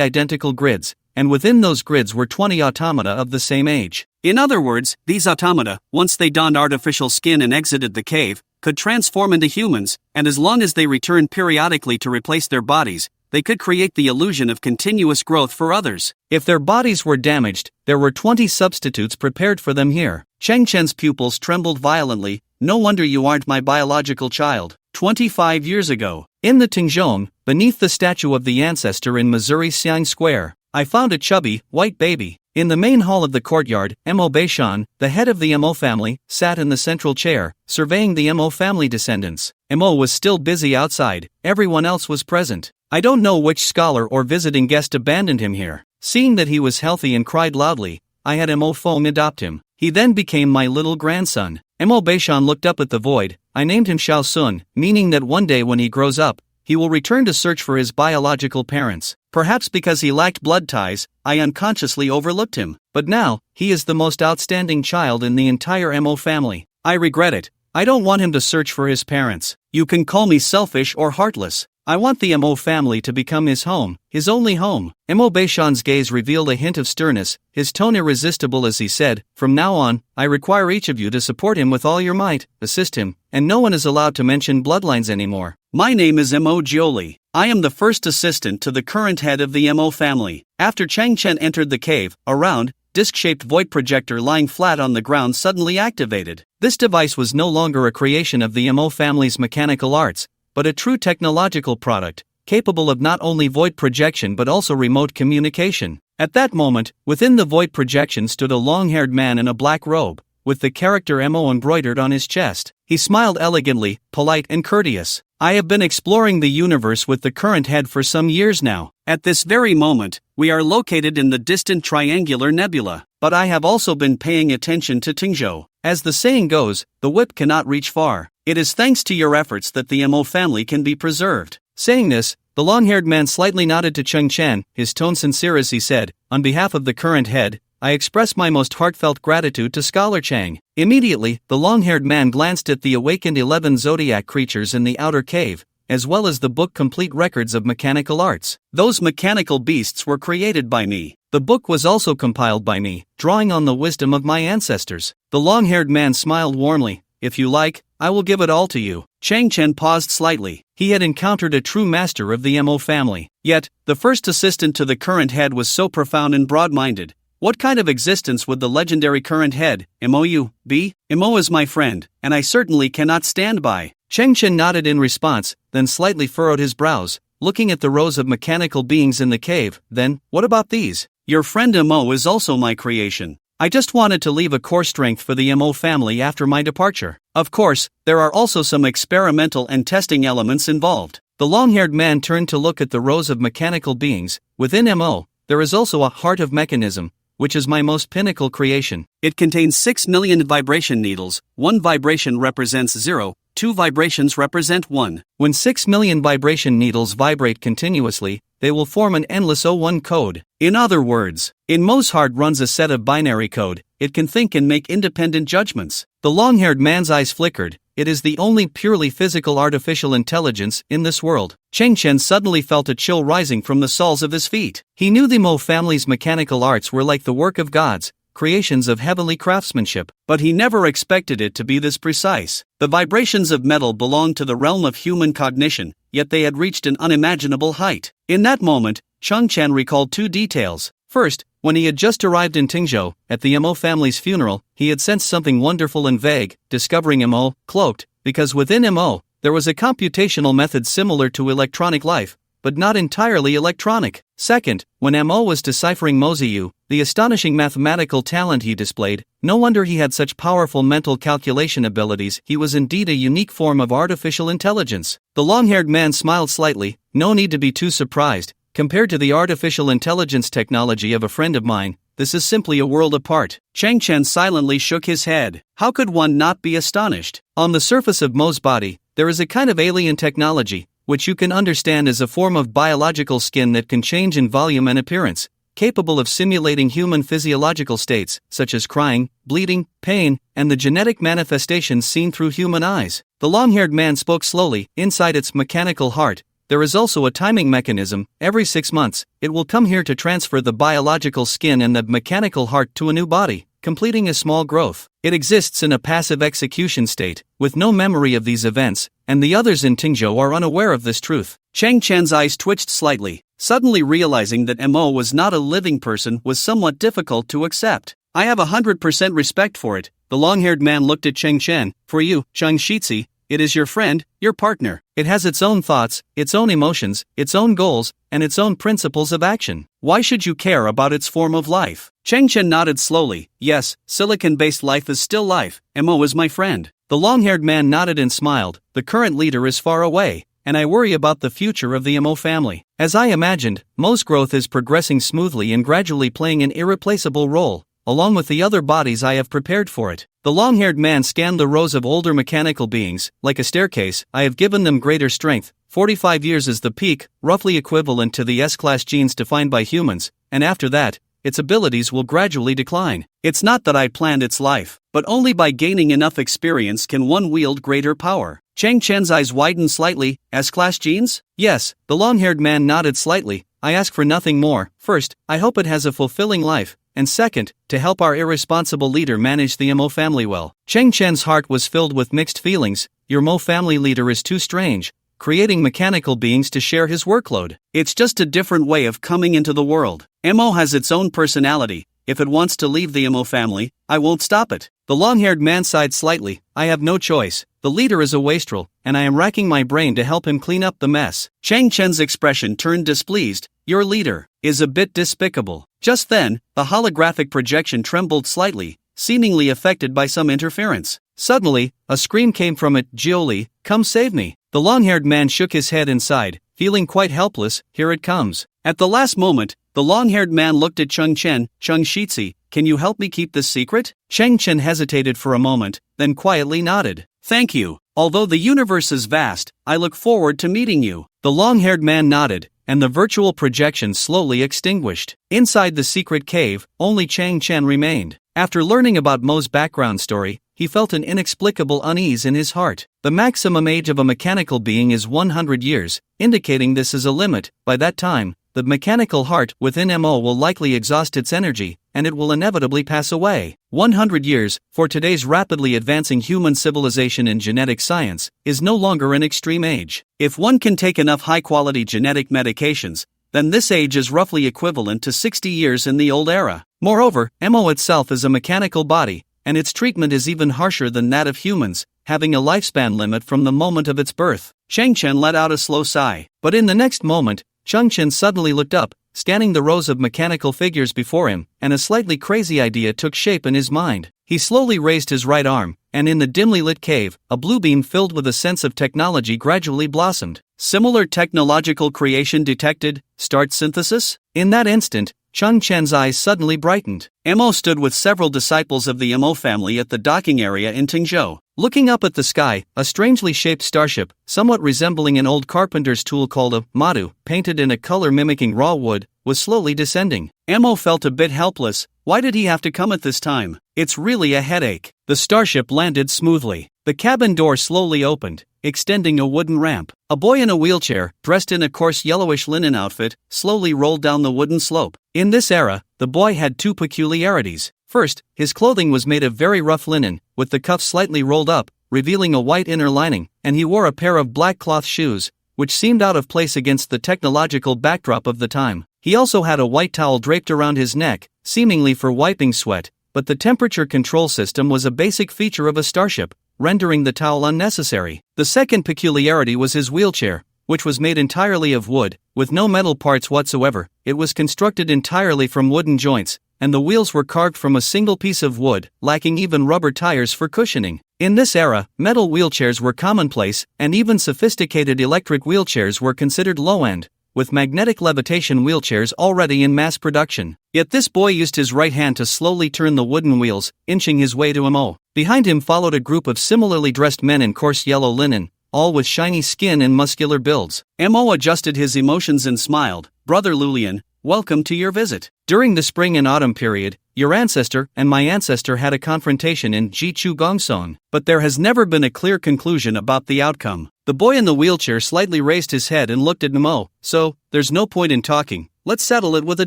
identical grids, and within those grids were 20 automata of the same age. In other words, these automata, once they donned artificial skin and exited the cave, could transform into humans, and as long as they returned periodically to replace their bodies, they could create the illusion of continuous growth for others. If their bodies were damaged, there were 20 substitutes prepared for them here. Chang Chen's pupils trembled violently. No wonder you aren't my biological child. 25 years ago, in the Tingzhong, beneath the statue of the ancestor in Missouri Xiang Square, I found a chubby, white baby. In the main hall of the courtyard, Mo Beishan, the head of the Mo family, sat in the central chair, surveying the Mo family descendants. Mo was still busy outside, everyone else was present. I don't know which scholar or visiting guest abandoned him here. Seeing that he was healthy and cried loudly, I had Mo Feng adopt him. He then became my little grandson. Mo Beishan looked up at the void. I named him Xiao Sun, meaning that one day when he grows up, he will return to search for his biological parents. Perhaps because he lacked blood ties, I unconsciously overlooked him. But now, he is the most outstanding child in the entire Mo family. I regret it. I don't want him to search for his parents. You can call me selfish or heartless. I want the Mo family to become his home, his only home. Mo Beishan's gaze revealed a hint of sternness, his tone irresistible as he said, "From now on, I require each of you to support him with all your might, assist him, and no one is allowed to mention bloodlines anymore. My name is Mo Jioli. I am the first assistant to the current head of the Mo family." After Chang Chen entered the cave, a round, disc-shaped void projector lying flat on the ground suddenly activated. This device was no longer a creation of the Mo family's mechanical arts, but a true technological product, capable of not only void projection but also remote communication. At that moment, within the void projection stood a long-haired man in a black robe, with the character Mo embroidered on his chest. He smiled elegantly, polite and courteous. "I have been exploring the universe with the current head for some years now. At this very moment, we are located in the distant triangular nebula, but I have also been paying attention to Tingzhou. As the saying goes, the whip cannot reach far. It is thanks to your efforts that the Mo family can be preserved." Saying this, the long-haired man slightly nodded to Cheng Chen, his tone sincere as he said, "On behalf of the current head, I express my most heartfelt gratitude to Scholar Chang." Immediately, the long-haired man glanced at the awakened 11 zodiac creatures in the outer cave, as well as the book complete records of mechanical arts. "Those mechanical beasts were created by me. The book was also compiled by me, drawing on the wisdom of my ancestors." The long-haired man smiled warmly. "If you like, I will give it all to you." Chang Chen paused slightly. He had encountered a true master of the Mo family. Yet, the first assistant to the current head was so profound and broad-minded. What kind of existence would the legendary current head, Mo be? Mo is my friend, and I certainly cannot stand by. Cheng Chen nodded in response, then slightly furrowed his brows, looking at the rows of mechanical beings in the cave. "Then, what about these? Your friend Mo is also my creation. I just wanted to leave a core strength for the Mo family after my departure. Of course, there are also some experimental and testing elements involved." The long-haired man turned to look at the rows of mechanical beings. "Within Mo, there is also a heart of mechanism, which is my most pinnacle creation. It contains 6 million vibration needles. 1 vibration represents 0, 2 vibrations represent 1. When 6 million vibration needles vibrate continuously, they will form an endless O1 code. In other words, in Mo's heart runs a set of binary code. It can think and make independent judgments." The long-haired man's eyes flickered. It is the only purely physical artificial intelligence in this world. Cheng Chen suddenly felt a chill rising from the soles of his feet. He knew the Mo family's mechanical arts were like the work of gods, creations of heavenly craftsmanship, but he never expected it to be this precise. The vibrations of metal belonged to the realm of human cognition, yet they had reached an unimaginable height. In that moment, Cheng Chen recalled 2 details. First, when he had just arrived in Tingzhou, at the Mo family's funeral, he had sensed something wonderful and vague, discovering Mo, cloaked, because within Mo, there was a computational method similar to electronic life, but not entirely electronic. Second, when Mo was deciphering Moziyu, the astonishing mathematical talent he displayed, no wonder he had such powerful mental calculation abilities. He was indeed a unique form of artificial intelligence. The long-haired man smiled slightly. "No need to be too surprised. Compared to the artificial intelligence technology of a friend of mine, this is simply a world apart." Cheng Chen silently shook his head. How could one not be astonished? On the surface of Mo's body, there is a kind of alien technology, which you can understand as a form of biological skin that can change in volume and appearance, capable of simulating human physiological states, such as crying, bleeding, pain, and the genetic manifestations seen through human eyes. The long-haired man spoke slowly. "Inside its mechanical heart, there is also a timing mechanism. Every 6 months, it will come here to transfer the biological skin and the mechanical heart to a new body, completing a small growth. It exists in a passive execution state, with no memory of these events, and the others in Tingzhou are unaware of this truth." Cheng Chen's eyes twitched slightly. Suddenly realizing that Mo was not a living person was somewhat difficult to accept. "I have 100% respect for it." The long-haired man looked at Cheng Chen. "For you, Cheng Shitzi, it is your friend, your partner. It has its own thoughts, its own emotions, its own goals, and its own principles of action. Why should you care about its form of life?" Cheng Chen nodded slowly. "Yes, silicon-based life is still life. Mo is my friend." The long-haired man nodded and smiled. "The current leader is far away, and I worry about the future of the Mo family. As I imagined, Mo's growth is progressing smoothly and gradually playing an irreplaceable role. along with the other bodies I have prepared for it. The long-haired man scanned the rows of older mechanical beings. Like a staircase, I have given them greater strength. 45 years is the peak, roughly equivalent to the S-class genes defined by humans, and after that, its abilities will gradually decline. It's not that I planned its life, but only by gaining enough experience can one wield greater power. Chang Chen's eyes widened slightly. S-class genes? Yes, the long-haired man nodded slightly. I ask for nothing more. First, I hope it has a fulfilling life, and second, to help our irresponsible leader manage the Mo family well. Chang Chen's heart was filled with mixed feelings. Your Mo family leader is too strange, creating mechanical beings to share his workload. It's just a different way of coming into the world. Mo has its own personality. If it wants to leave the Mo family, I won't stop it. The long-haired man sighed slightly. I have no choice. The leader is a wastrel, and I am racking my brain to help him clean up the mess. Chang Chen's expression turned displeased. Your leader is a bit despicable. Just then, the holographic projection trembled slightly, seemingly affected by some interference. Suddenly, a scream came from it. Jioli, come save me. The long-haired man shook his head and sighed, feeling quite helpless. Here it comes. At the last moment, the long-haired man looked at Chang Chen. Chang Shitzi, can you help me keep this secret? Chang Chen hesitated for a moment, then quietly nodded. Thank you. Although the universe is vast, I look forward to meeting you. The long-haired man nodded, and the virtual projection slowly extinguished. Inside the secret cave, only Chang Chen remained. After learning about Mo's background story, he felt an inexplicable unease in his heart. The maximum age of a mechanical being is 100 years, indicating this is a limit. By that time, the mechanical heart within Mo will likely exhaust its energy, and it will inevitably pass away. 100 years, for today's rapidly advancing human civilization in genetic science, is no longer an extreme age. If one can take enough high-quality genetic medications, then this age is roughly equivalent to 60 years in the old era. Moreover, Mo itself is a mechanical body, and its treatment is even harsher than that of humans, having a lifespan limit from the moment of its birth. Chang Chen let out a slow sigh, but in the next moment, Chang Chen suddenly looked up, scanning the rows of mechanical figures before him, and a slightly crazy idea took shape in his mind. He slowly raised his right arm, and in the dimly lit cave, a blue beam filled with a sense of technology gradually blossomed. Similar technological creation detected. Start synthesis? In that instant, Chang Chen's eyes suddenly brightened. Mo stood with several disciples of the Mo family at the docking area in Tingzhou. Looking up at the sky, a strangely shaped starship, somewhat resembling an old carpenter's tool called a madu, painted in a color mimicking raw wood, was slowly descending. Mo felt a bit helpless. Why did he have to come at this time? It's really a headache. The starship landed smoothly. The cabin door slowly opened, extending a wooden ramp. A boy in a wheelchair, dressed in a coarse yellowish linen outfit, slowly rolled down the wooden slope. In this era, the boy had two peculiarities. First, his clothing was made of very rough linen, with the cuffs slightly rolled up, revealing a white inner lining, and he wore a pair of black cloth shoes, which seemed out of place against the technological backdrop of the time. He also had a white towel draped around his neck, seemingly for wiping sweat, but the temperature control system was a basic feature of a starship, rendering the towel unnecessary. The second peculiarity was his wheelchair, which was made entirely of wood, with no metal parts whatsoever. It was constructed entirely from wooden joints, and the wheels were carved from a single piece of wood, lacking even rubber tires for cushioning. In this era, metal wheelchairs were commonplace, and even sophisticated electric wheelchairs were considered low-end, with magnetic levitation wheelchairs already in mass production. Yet this boy used his right hand to slowly turn the wooden wheels, inching his way to Mo. Behind him followed a group of similarly dressed men in coarse yellow linen, all with shiny skin and muscular builds. Mo adjusted his emotions and smiled. Brother Lulian, welcome to your visit. During the spring and autumn period, your ancestor and my ancestor had a confrontation in Jichu Gongsong, but there has never been a clear conclusion about the outcome. The boy in the wheelchair slightly raised his head and looked at Mo. So, there's no point in talking. Let's settle it with a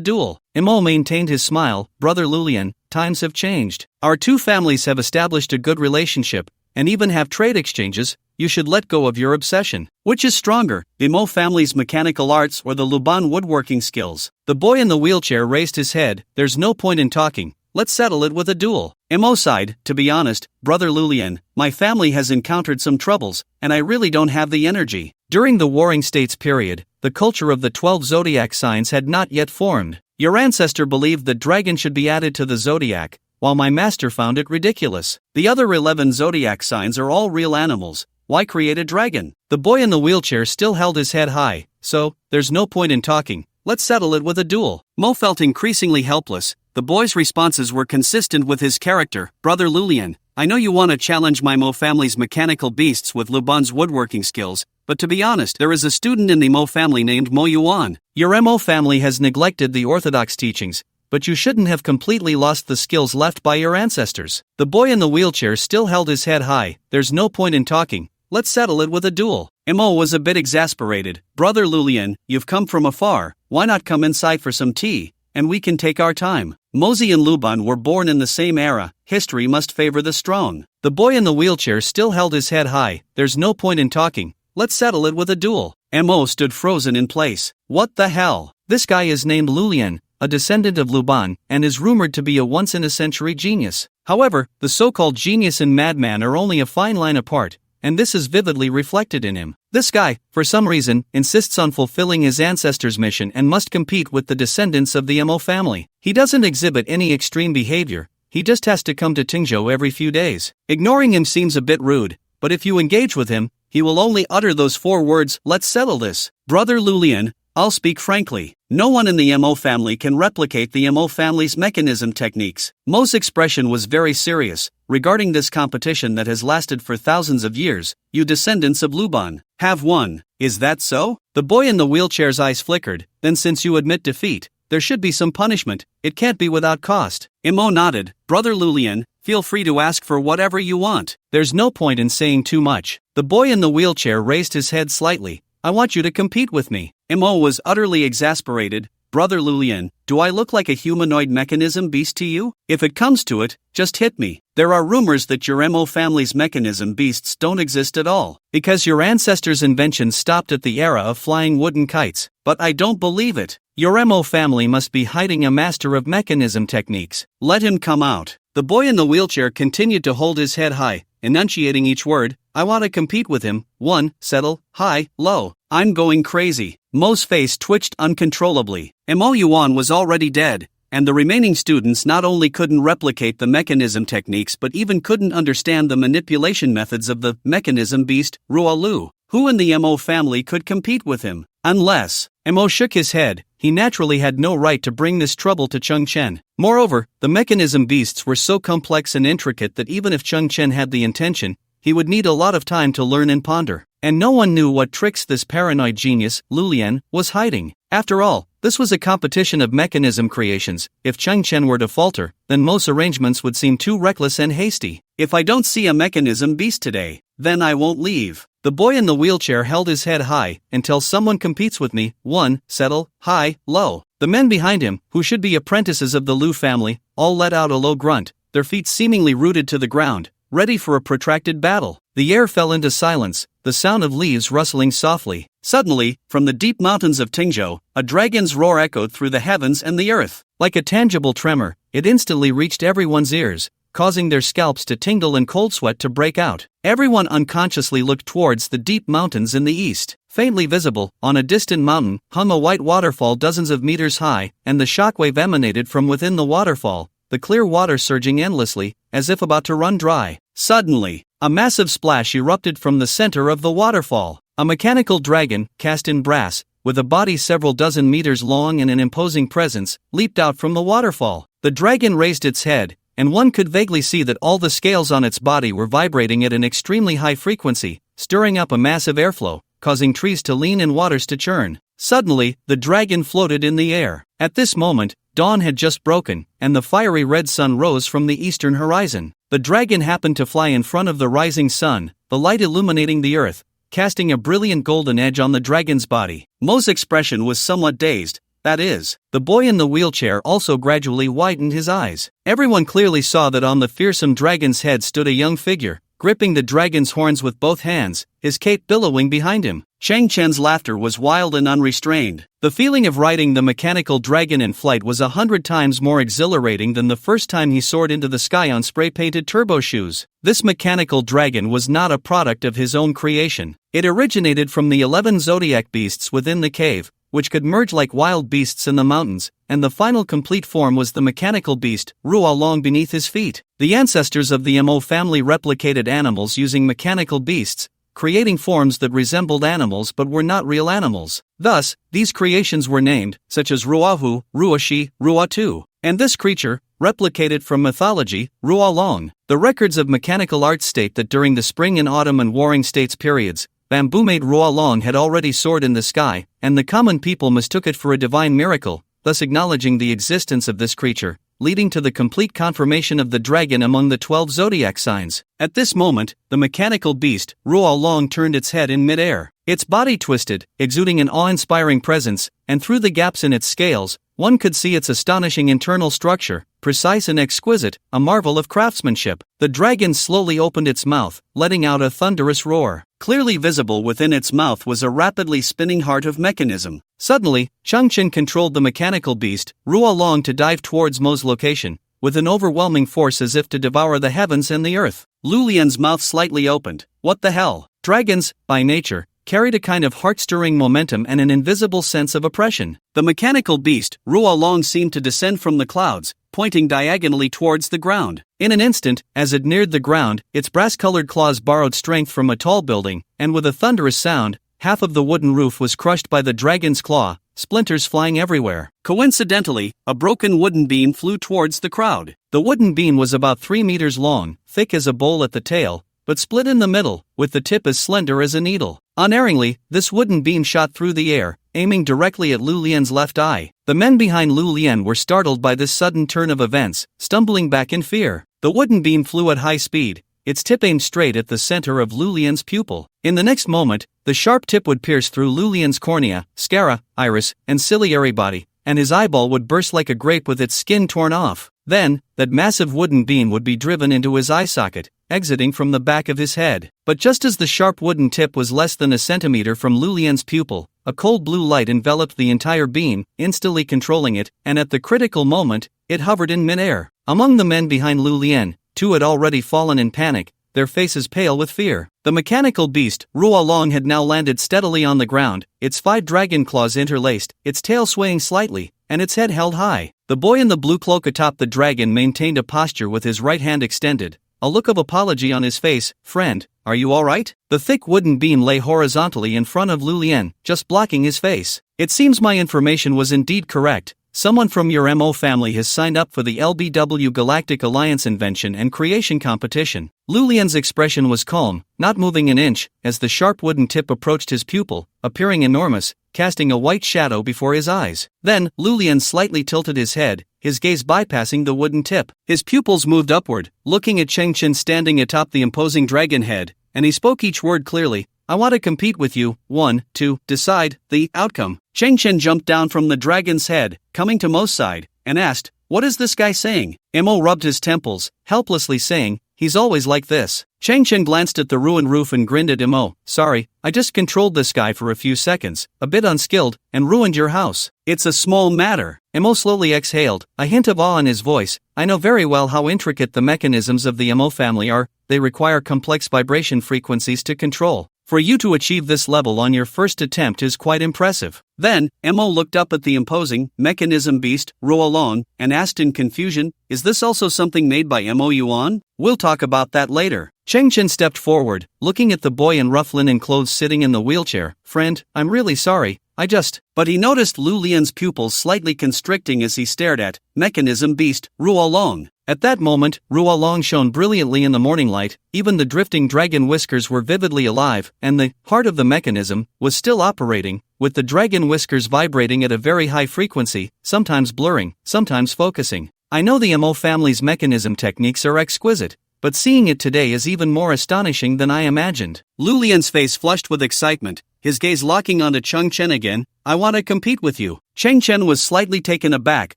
duel. Mo maintained his smile. Brother Lulian, times have changed. Our two families have established a good relationship, and even have trade exchanges. You should let go of your obsession. Which is stronger, the Mo family's mechanical arts or the Luban woodworking skills? The boy in the wheelchair raised his head. There's no point in talking. Let's settle it with a duel. Mo sighed. To be honest, Brother Lulian, my family has encountered some troubles, and I really don't have the energy. During the Warring States period, the culture of the 12 zodiac signs had not yet formed. Your ancestor believed that dragon should be added to the zodiac, while my master found it ridiculous. The other 11 zodiac signs are all real animals. Why create a dragon? The boy in the wheelchair still held his head high. So, there's no point in talking. Let's settle it with a duel. Mo felt increasingly helpless. The boy's responses were consistent with his character. Brother Lulian, I know you want to challenge my Mo family's mechanical beasts with Luban's woodworking skills, but to be honest, there is a student in the Mo family named Mo Yuan. Your Mo family has neglected the orthodox teachings, but you shouldn't have completely lost the skills left by your ancestors. The boy in the wheelchair still held his head high. There's no point in talking. Let's settle it with a duel. Mo was a bit exasperated. Brother Lulian, you've come from afar. Why not come inside for some tea, and we can take our time? Mozi and Luban were born in the same era. History must favor the strong. The boy in the wheelchair still held his head high. There's no point in talking. Let's settle it with a duel. Mo stood frozen in place. What the hell? This guy is named Lulian, a descendant of Luban, and is rumored to be a once-in-a-century genius. However, the so-called genius and madman are only a fine line apart, and this is vividly reflected in him. This guy, for some reason, insists on fulfilling his ancestors' mission and must compete with the descendants of the Mo family. He doesn't exhibit any extreme behavior, he just has to come to Tingzhou every few days. Ignoring him seems a bit rude, but if you engage with him, he will only utter those 4 words, let's settle this. Brother Lulian, I'll speak frankly. No one in the Mo family can replicate the Mo family's mechanism techniques. Mo's expression was very serious. Regarding this competition that has lasted for thousands of years, you descendants of Luban have won. Is that so? The boy in the wheelchair's eyes flickered. Then since you admit defeat, there should be some punishment. It can't be without cost. Mo nodded. Brother Lulian, feel free to ask for whatever you want. There's no point in saying too much. The boy in the wheelchair raised his head slightly. I want you to compete with me. Mo was utterly exasperated. Brother Lulian, do I look like a humanoid mechanism beast to you? If it comes to it, just hit me. There are rumors that your Mo family's mechanism beasts don't exist at all, because your ancestors' inventions stopped at the era of flying wooden kites. But I don't believe it. Your Mo family must be hiding a master of mechanism techniques. Let him come out. The boy in the wheelchair continued to hold his head high, enunciating each word. I want to compete with him. 1, settle, high, low. I'm going crazy. Mo's face twitched uncontrollably. Mo Yuan was already dead, and the remaining students not only couldn't replicate the mechanism techniques but even couldn't understand the manipulation methods of the mechanism beast, Rua Lu. Who in the Mo family could compete with him? Unless. Mo shook his head. He naturally had no right to bring this trouble to Cheng Chen. Moreover, the mechanism beasts were so complex and intricate that even if Cheng Chen had the intention, he would need a lot of time to learn and ponder. And no one knew what tricks this paranoid genius, Lulian, was hiding. After all, this was a competition of mechanism creations. If Cheng Chen were to falter, then most arrangements would seem too reckless and hasty. If I don't see a mechanism beast today, then I won't leave. The boy in the wheelchair held his head high. Until someone competes with me. 1, settle, high, low. The men behind him, who should be apprentices of the Lu family, all let out a low grunt, their feet seemingly rooted to the ground, ready for a protracted battle. The air fell into silence, the sound of leaves rustling softly. Suddenly, from the deep mountains of Tingzhou, a dragon's roar echoed through the heavens and the earth. Like a tangible tremor, it instantly reached everyone's ears, causing their scalps to tingle and cold sweat to break out. Everyone unconsciously looked towards the deep mountains in the east. Faintly visible, on a distant mountain, hung a white waterfall dozens of meters high, and the shockwave emanated from within the waterfall, the clear water surging endlessly, as if about to run dry. Suddenly, a massive splash erupted from the center of the waterfall. A mechanical dragon, cast in brass, with a body several dozen meters long and an imposing presence, leaped out from the waterfall. The dragon raised its head, and one could vaguely see that all the scales on its body were vibrating at an extremely high frequency, stirring up a massive airflow, causing trees to lean and waters to churn. Suddenly, the dragon floated in the air. At this moment, dawn had just broken, and the fiery red sun rose from the eastern horizon. The dragon happened to fly in front of the rising sun, the light illuminating the earth, casting a brilliant golden edge on the dragon's body. Mo's expression was somewhat dazed. That is, the boy in the wheelchair also gradually widened his eyes. Everyone clearly saw that on the fearsome dragon's head stood a young figure, gripping the dragon's horns with both hands, his cape billowing behind him. Cheng Chen's laughter was wild and unrestrained. The feeling of riding the mechanical dragon in flight was 100 times more exhilarating than the first time he soared into the sky on spray-painted turbo shoes. This mechanical dragon was not a product of his own creation. It originated from the 11 zodiac beasts within the cave, which could merge like wild beasts in the mountains, and the final complete form was the mechanical beast, Rua Long beneath his feet. The ancestors of the Mo family replicated animals using mechanical beasts, creating forms that resembled animals but were not real animals. Thus, these creations were named, such as Ruahu, Ruashi, Ruatu. And this creature, replicated from mythology, Ruolong. The records of mechanical art state that during the spring and autumn and warring states periods, bamboo-made Ruolong had already soared in the sky, and the common people mistook it for a divine miracle, thus acknowledging the existence of this creature, leading to the complete confirmation of the dragon among the 12 zodiac signs. At this moment, the mechanical beast, Ruolong, turned its head in midair. Its body twisted, exuding an awe-inspiring presence, and through the gaps in its scales, one could see its astonishing internal structure, precise and exquisite, a marvel of craftsmanship. The dragon slowly opened its mouth, letting out a thunderous roar. Clearly visible within its mouth was a rapidly spinning heart of mechanism. Suddenly, Changchen controlled the mechanical beast, Ruolong, to dive towards Mo's location, with an overwhelming force as if to devour the heavens and the earth. Lulian's mouth slightly opened. What the hell? Dragons, by nature, carried a kind of heart-stirring momentum and an invisible sense of oppression. The mechanical beast, Ruolong, seemed to descend from the clouds, pointing diagonally towards the ground. In an instant, as it neared the ground, its brass-colored claws borrowed strength from a tall building, and with a thunderous sound, half of the wooden roof was crushed by the dragon's claw, splinters flying everywhere. Coincidentally, a broken wooden beam flew towards the crowd. The wooden beam was about 3 meters long, thick as a bowl at the tail, but split in the middle, with the tip as slender as a needle. Unerringly, this wooden beam shot through the air, aiming directly at Lu Lian's left eye. The men behind Lu Lian were startled by this sudden turn of events, stumbling back in fear. The wooden beam flew at high speed, its tip aimed straight at the center of Lu Lian's pupil. In the next moment, the sharp tip would pierce through Lu Lian's cornea, sclera, iris, and ciliary body, and his eyeball would burst like a grape with its skin torn off. Then, that massive wooden beam would be driven into his eye socket, exiting from the back of his head. But just as the sharp wooden tip was less than a centimeter from Lu Lian's pupil, a cold blue light enveloped the entire beam, instantly controlling it, and at the critical moment, it hovered in midair. Among the men behind Lu Lian, 2 had already fallen in panic, their faces pale with fear. The mechanical beast, Ruolong, had now landed steadily on the ground, its 5 dragon claws interlaced, its tail swaying slightly, and its head held high. The boy in the blue cloak atop the dragon maintained a posture with his right hand extended, a look of apology on his face. Friend, are you alright? The thick wooden beam lay horizontally in front of Lu Lian, just blocking his face. It seems my information was indeed correct. Someone from your MO family has signed up for the LBW Galactic Alliance Invention and Creation Competition. Lu Lian's expression was calm, not moving an inch, as the sharp wooden tip approached his pupil, appearing enormous, casting a white shadow before his eyes. Then, Lu Lian slightly tilted his head, his gaze bypassing the wooden tip. His pupils moved upward, looking at Changchen standing atop the imposing dragon head, and he spoke each word clearly. I want to compete with you, 1, to decide the outcome. Changchen jumped down from the dragon's head, coming to Mo's side, and asked, what is this guy saying? Mo rubbed his temples, helplessly saying, he's always like this. Changchen glanced at the ruined roof and grinned at Mo. Sorry, I just controlled this guy for a few seconds, a bit unskilled, and ruined your house. It's a small matter. Mo slowly exhaled, a hint of awe in his voice. I know very well how intricate the mechanisms of the Mo family are. They require complex vibration frequencies to control. For you to achieve this level on your first attempt is quite impressive. Then, Mo looked up at the imposing, mechanism beast, Ruolong, and asked in confusion, is this also something made by Mo Yuan? We'll talk about that later. Changchen stepped forward, looking at the boy in rough linen clothes sitting in the wheelchair. Friend, I'm really sorry, But he noticed Lu Lian's pupils slightly constricting as he stared at mechanism beast, Ruolong. At that moment, Ruolong shone brilliantly in the morning light, even the drifting dragon whiskers were vividly alive, and the heart of the mechanism was still operating, with the dragon whiskers vibrating at a very high frequency, sometimes blurring, sometimes focusing. I know the Mo family's mechanism techniques are exquisite, but seeing it today is even more astonishing than I imagined. Lu Lian's face flushed with excitement, his gaze locking onto Changchen again. I want to compete with you. Changchen was slightly taken aback.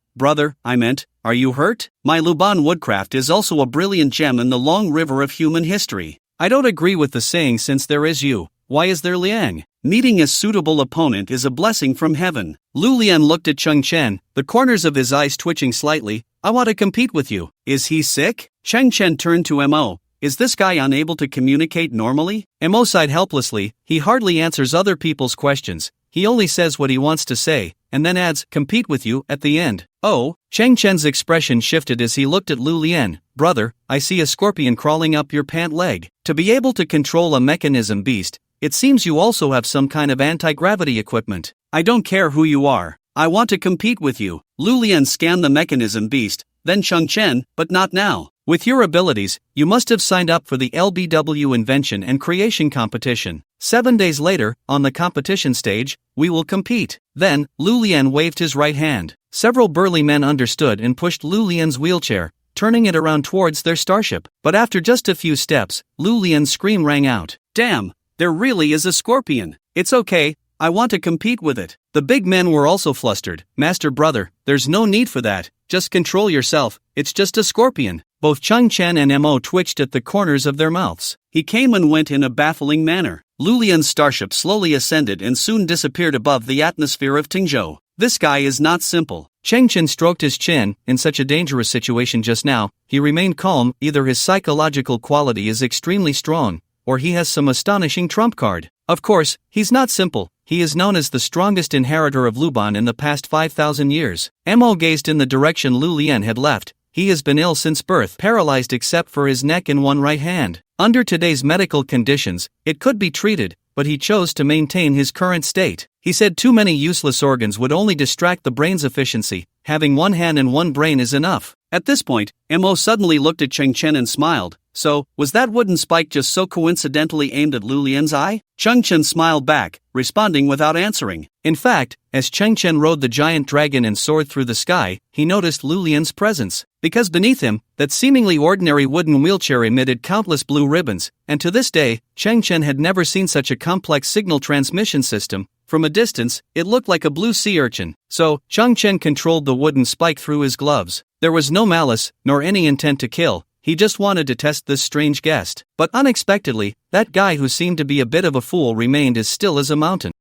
Brother, are you hurt? My Luban woodcraft is also a brilliant gem in the long river of human history. I don't agree with the saying since there is you, why is there Liang? Meeting a suitable opponent is a blessing from heaven. Lu Lian looked at Changchen, the corners of his eyes twitching slightly. I want to compete with you. Is he sick? Changchen turned to Mo. Is this guy unable to communicate normally? Mo sighed helplessly. He hardly answers other people's questions. He only says what he wants to say, and then adds, compete with you, at the end. Oh, Changchen's expression shifted as he looked at Lu Lian. Brother, I see a scorpion crawling up your pant leg. To be able to control a mechanism beast, it seems you also have some kind of anti-gravity equipment. I don't care who you are. I want to compete with you. Lu Lian scanned the mechanism beast, then Cheng Chen, but not now. With your abilities, you must have signed up for the LBW Invention and Creation Competition. 7 days later, on the competition stage, we will compete. Then, Lu Lian waved his right hand. Several burly men understood and pushed Lu Lian's wheelchair, turning it around towards their starship. But after just a few steps, Lu Lian's scream rang out. Damn, there really is a scorpion. It's okay, I want to compete with it. The big men were also flustered. Master brother, there's no need for that, just control yourself, it's just a scorpion. Both Cheng Chen and Mo twitched at the corners of their mouths. He came and went in a baffling manner. Lu Lian's starship slowly ascended and soon disappeared above the atmosphere of Tingzhou. This guy is not simple. Cheng Chen stroked his chin. In such a dangerous situation just now, he remained calm. Either his psychological quality is extremely strong, or he has some astonishing trump card. Of course, he's not simple. He is known as the strongest inheritor of Luban in the past 5,000 years. Mo gazed in the direction Lu Lian had left. He has been ill since birth, paralyzed except for his neck and one right hand. Under today's medical conditions, it could be treated, but he chose to maintain his current state. He said too many useless organs would only distract the brain's efficiency. Having one hand and one brain is enough. At this point, Mo suddenly looked at Cheng Chen and smiled. So, was that wooden spike just so coincidentally aimed at Lu Lian's eye? Cheng Chen smiled back, responding without answering. In fact, as Cheng Chen rode the giant dragon and soared through the sky, he noticed Lu Lian's presence. Because beneath him, that seemingly ordinary wooden wheelchair emitted countless blue ribbons, and to this day, Cheng Chen had never seen such a complex signal transmission system. From a distance, it looked like a blue sea urchin. So, Cheng Chen controlled the wooden spike through his gloves. There was no malice, nor any intent to kill. He just wanted to test this strange guest. But unexpectedly, that guy who seemed to be a bit of a fool remained as still as a mountain.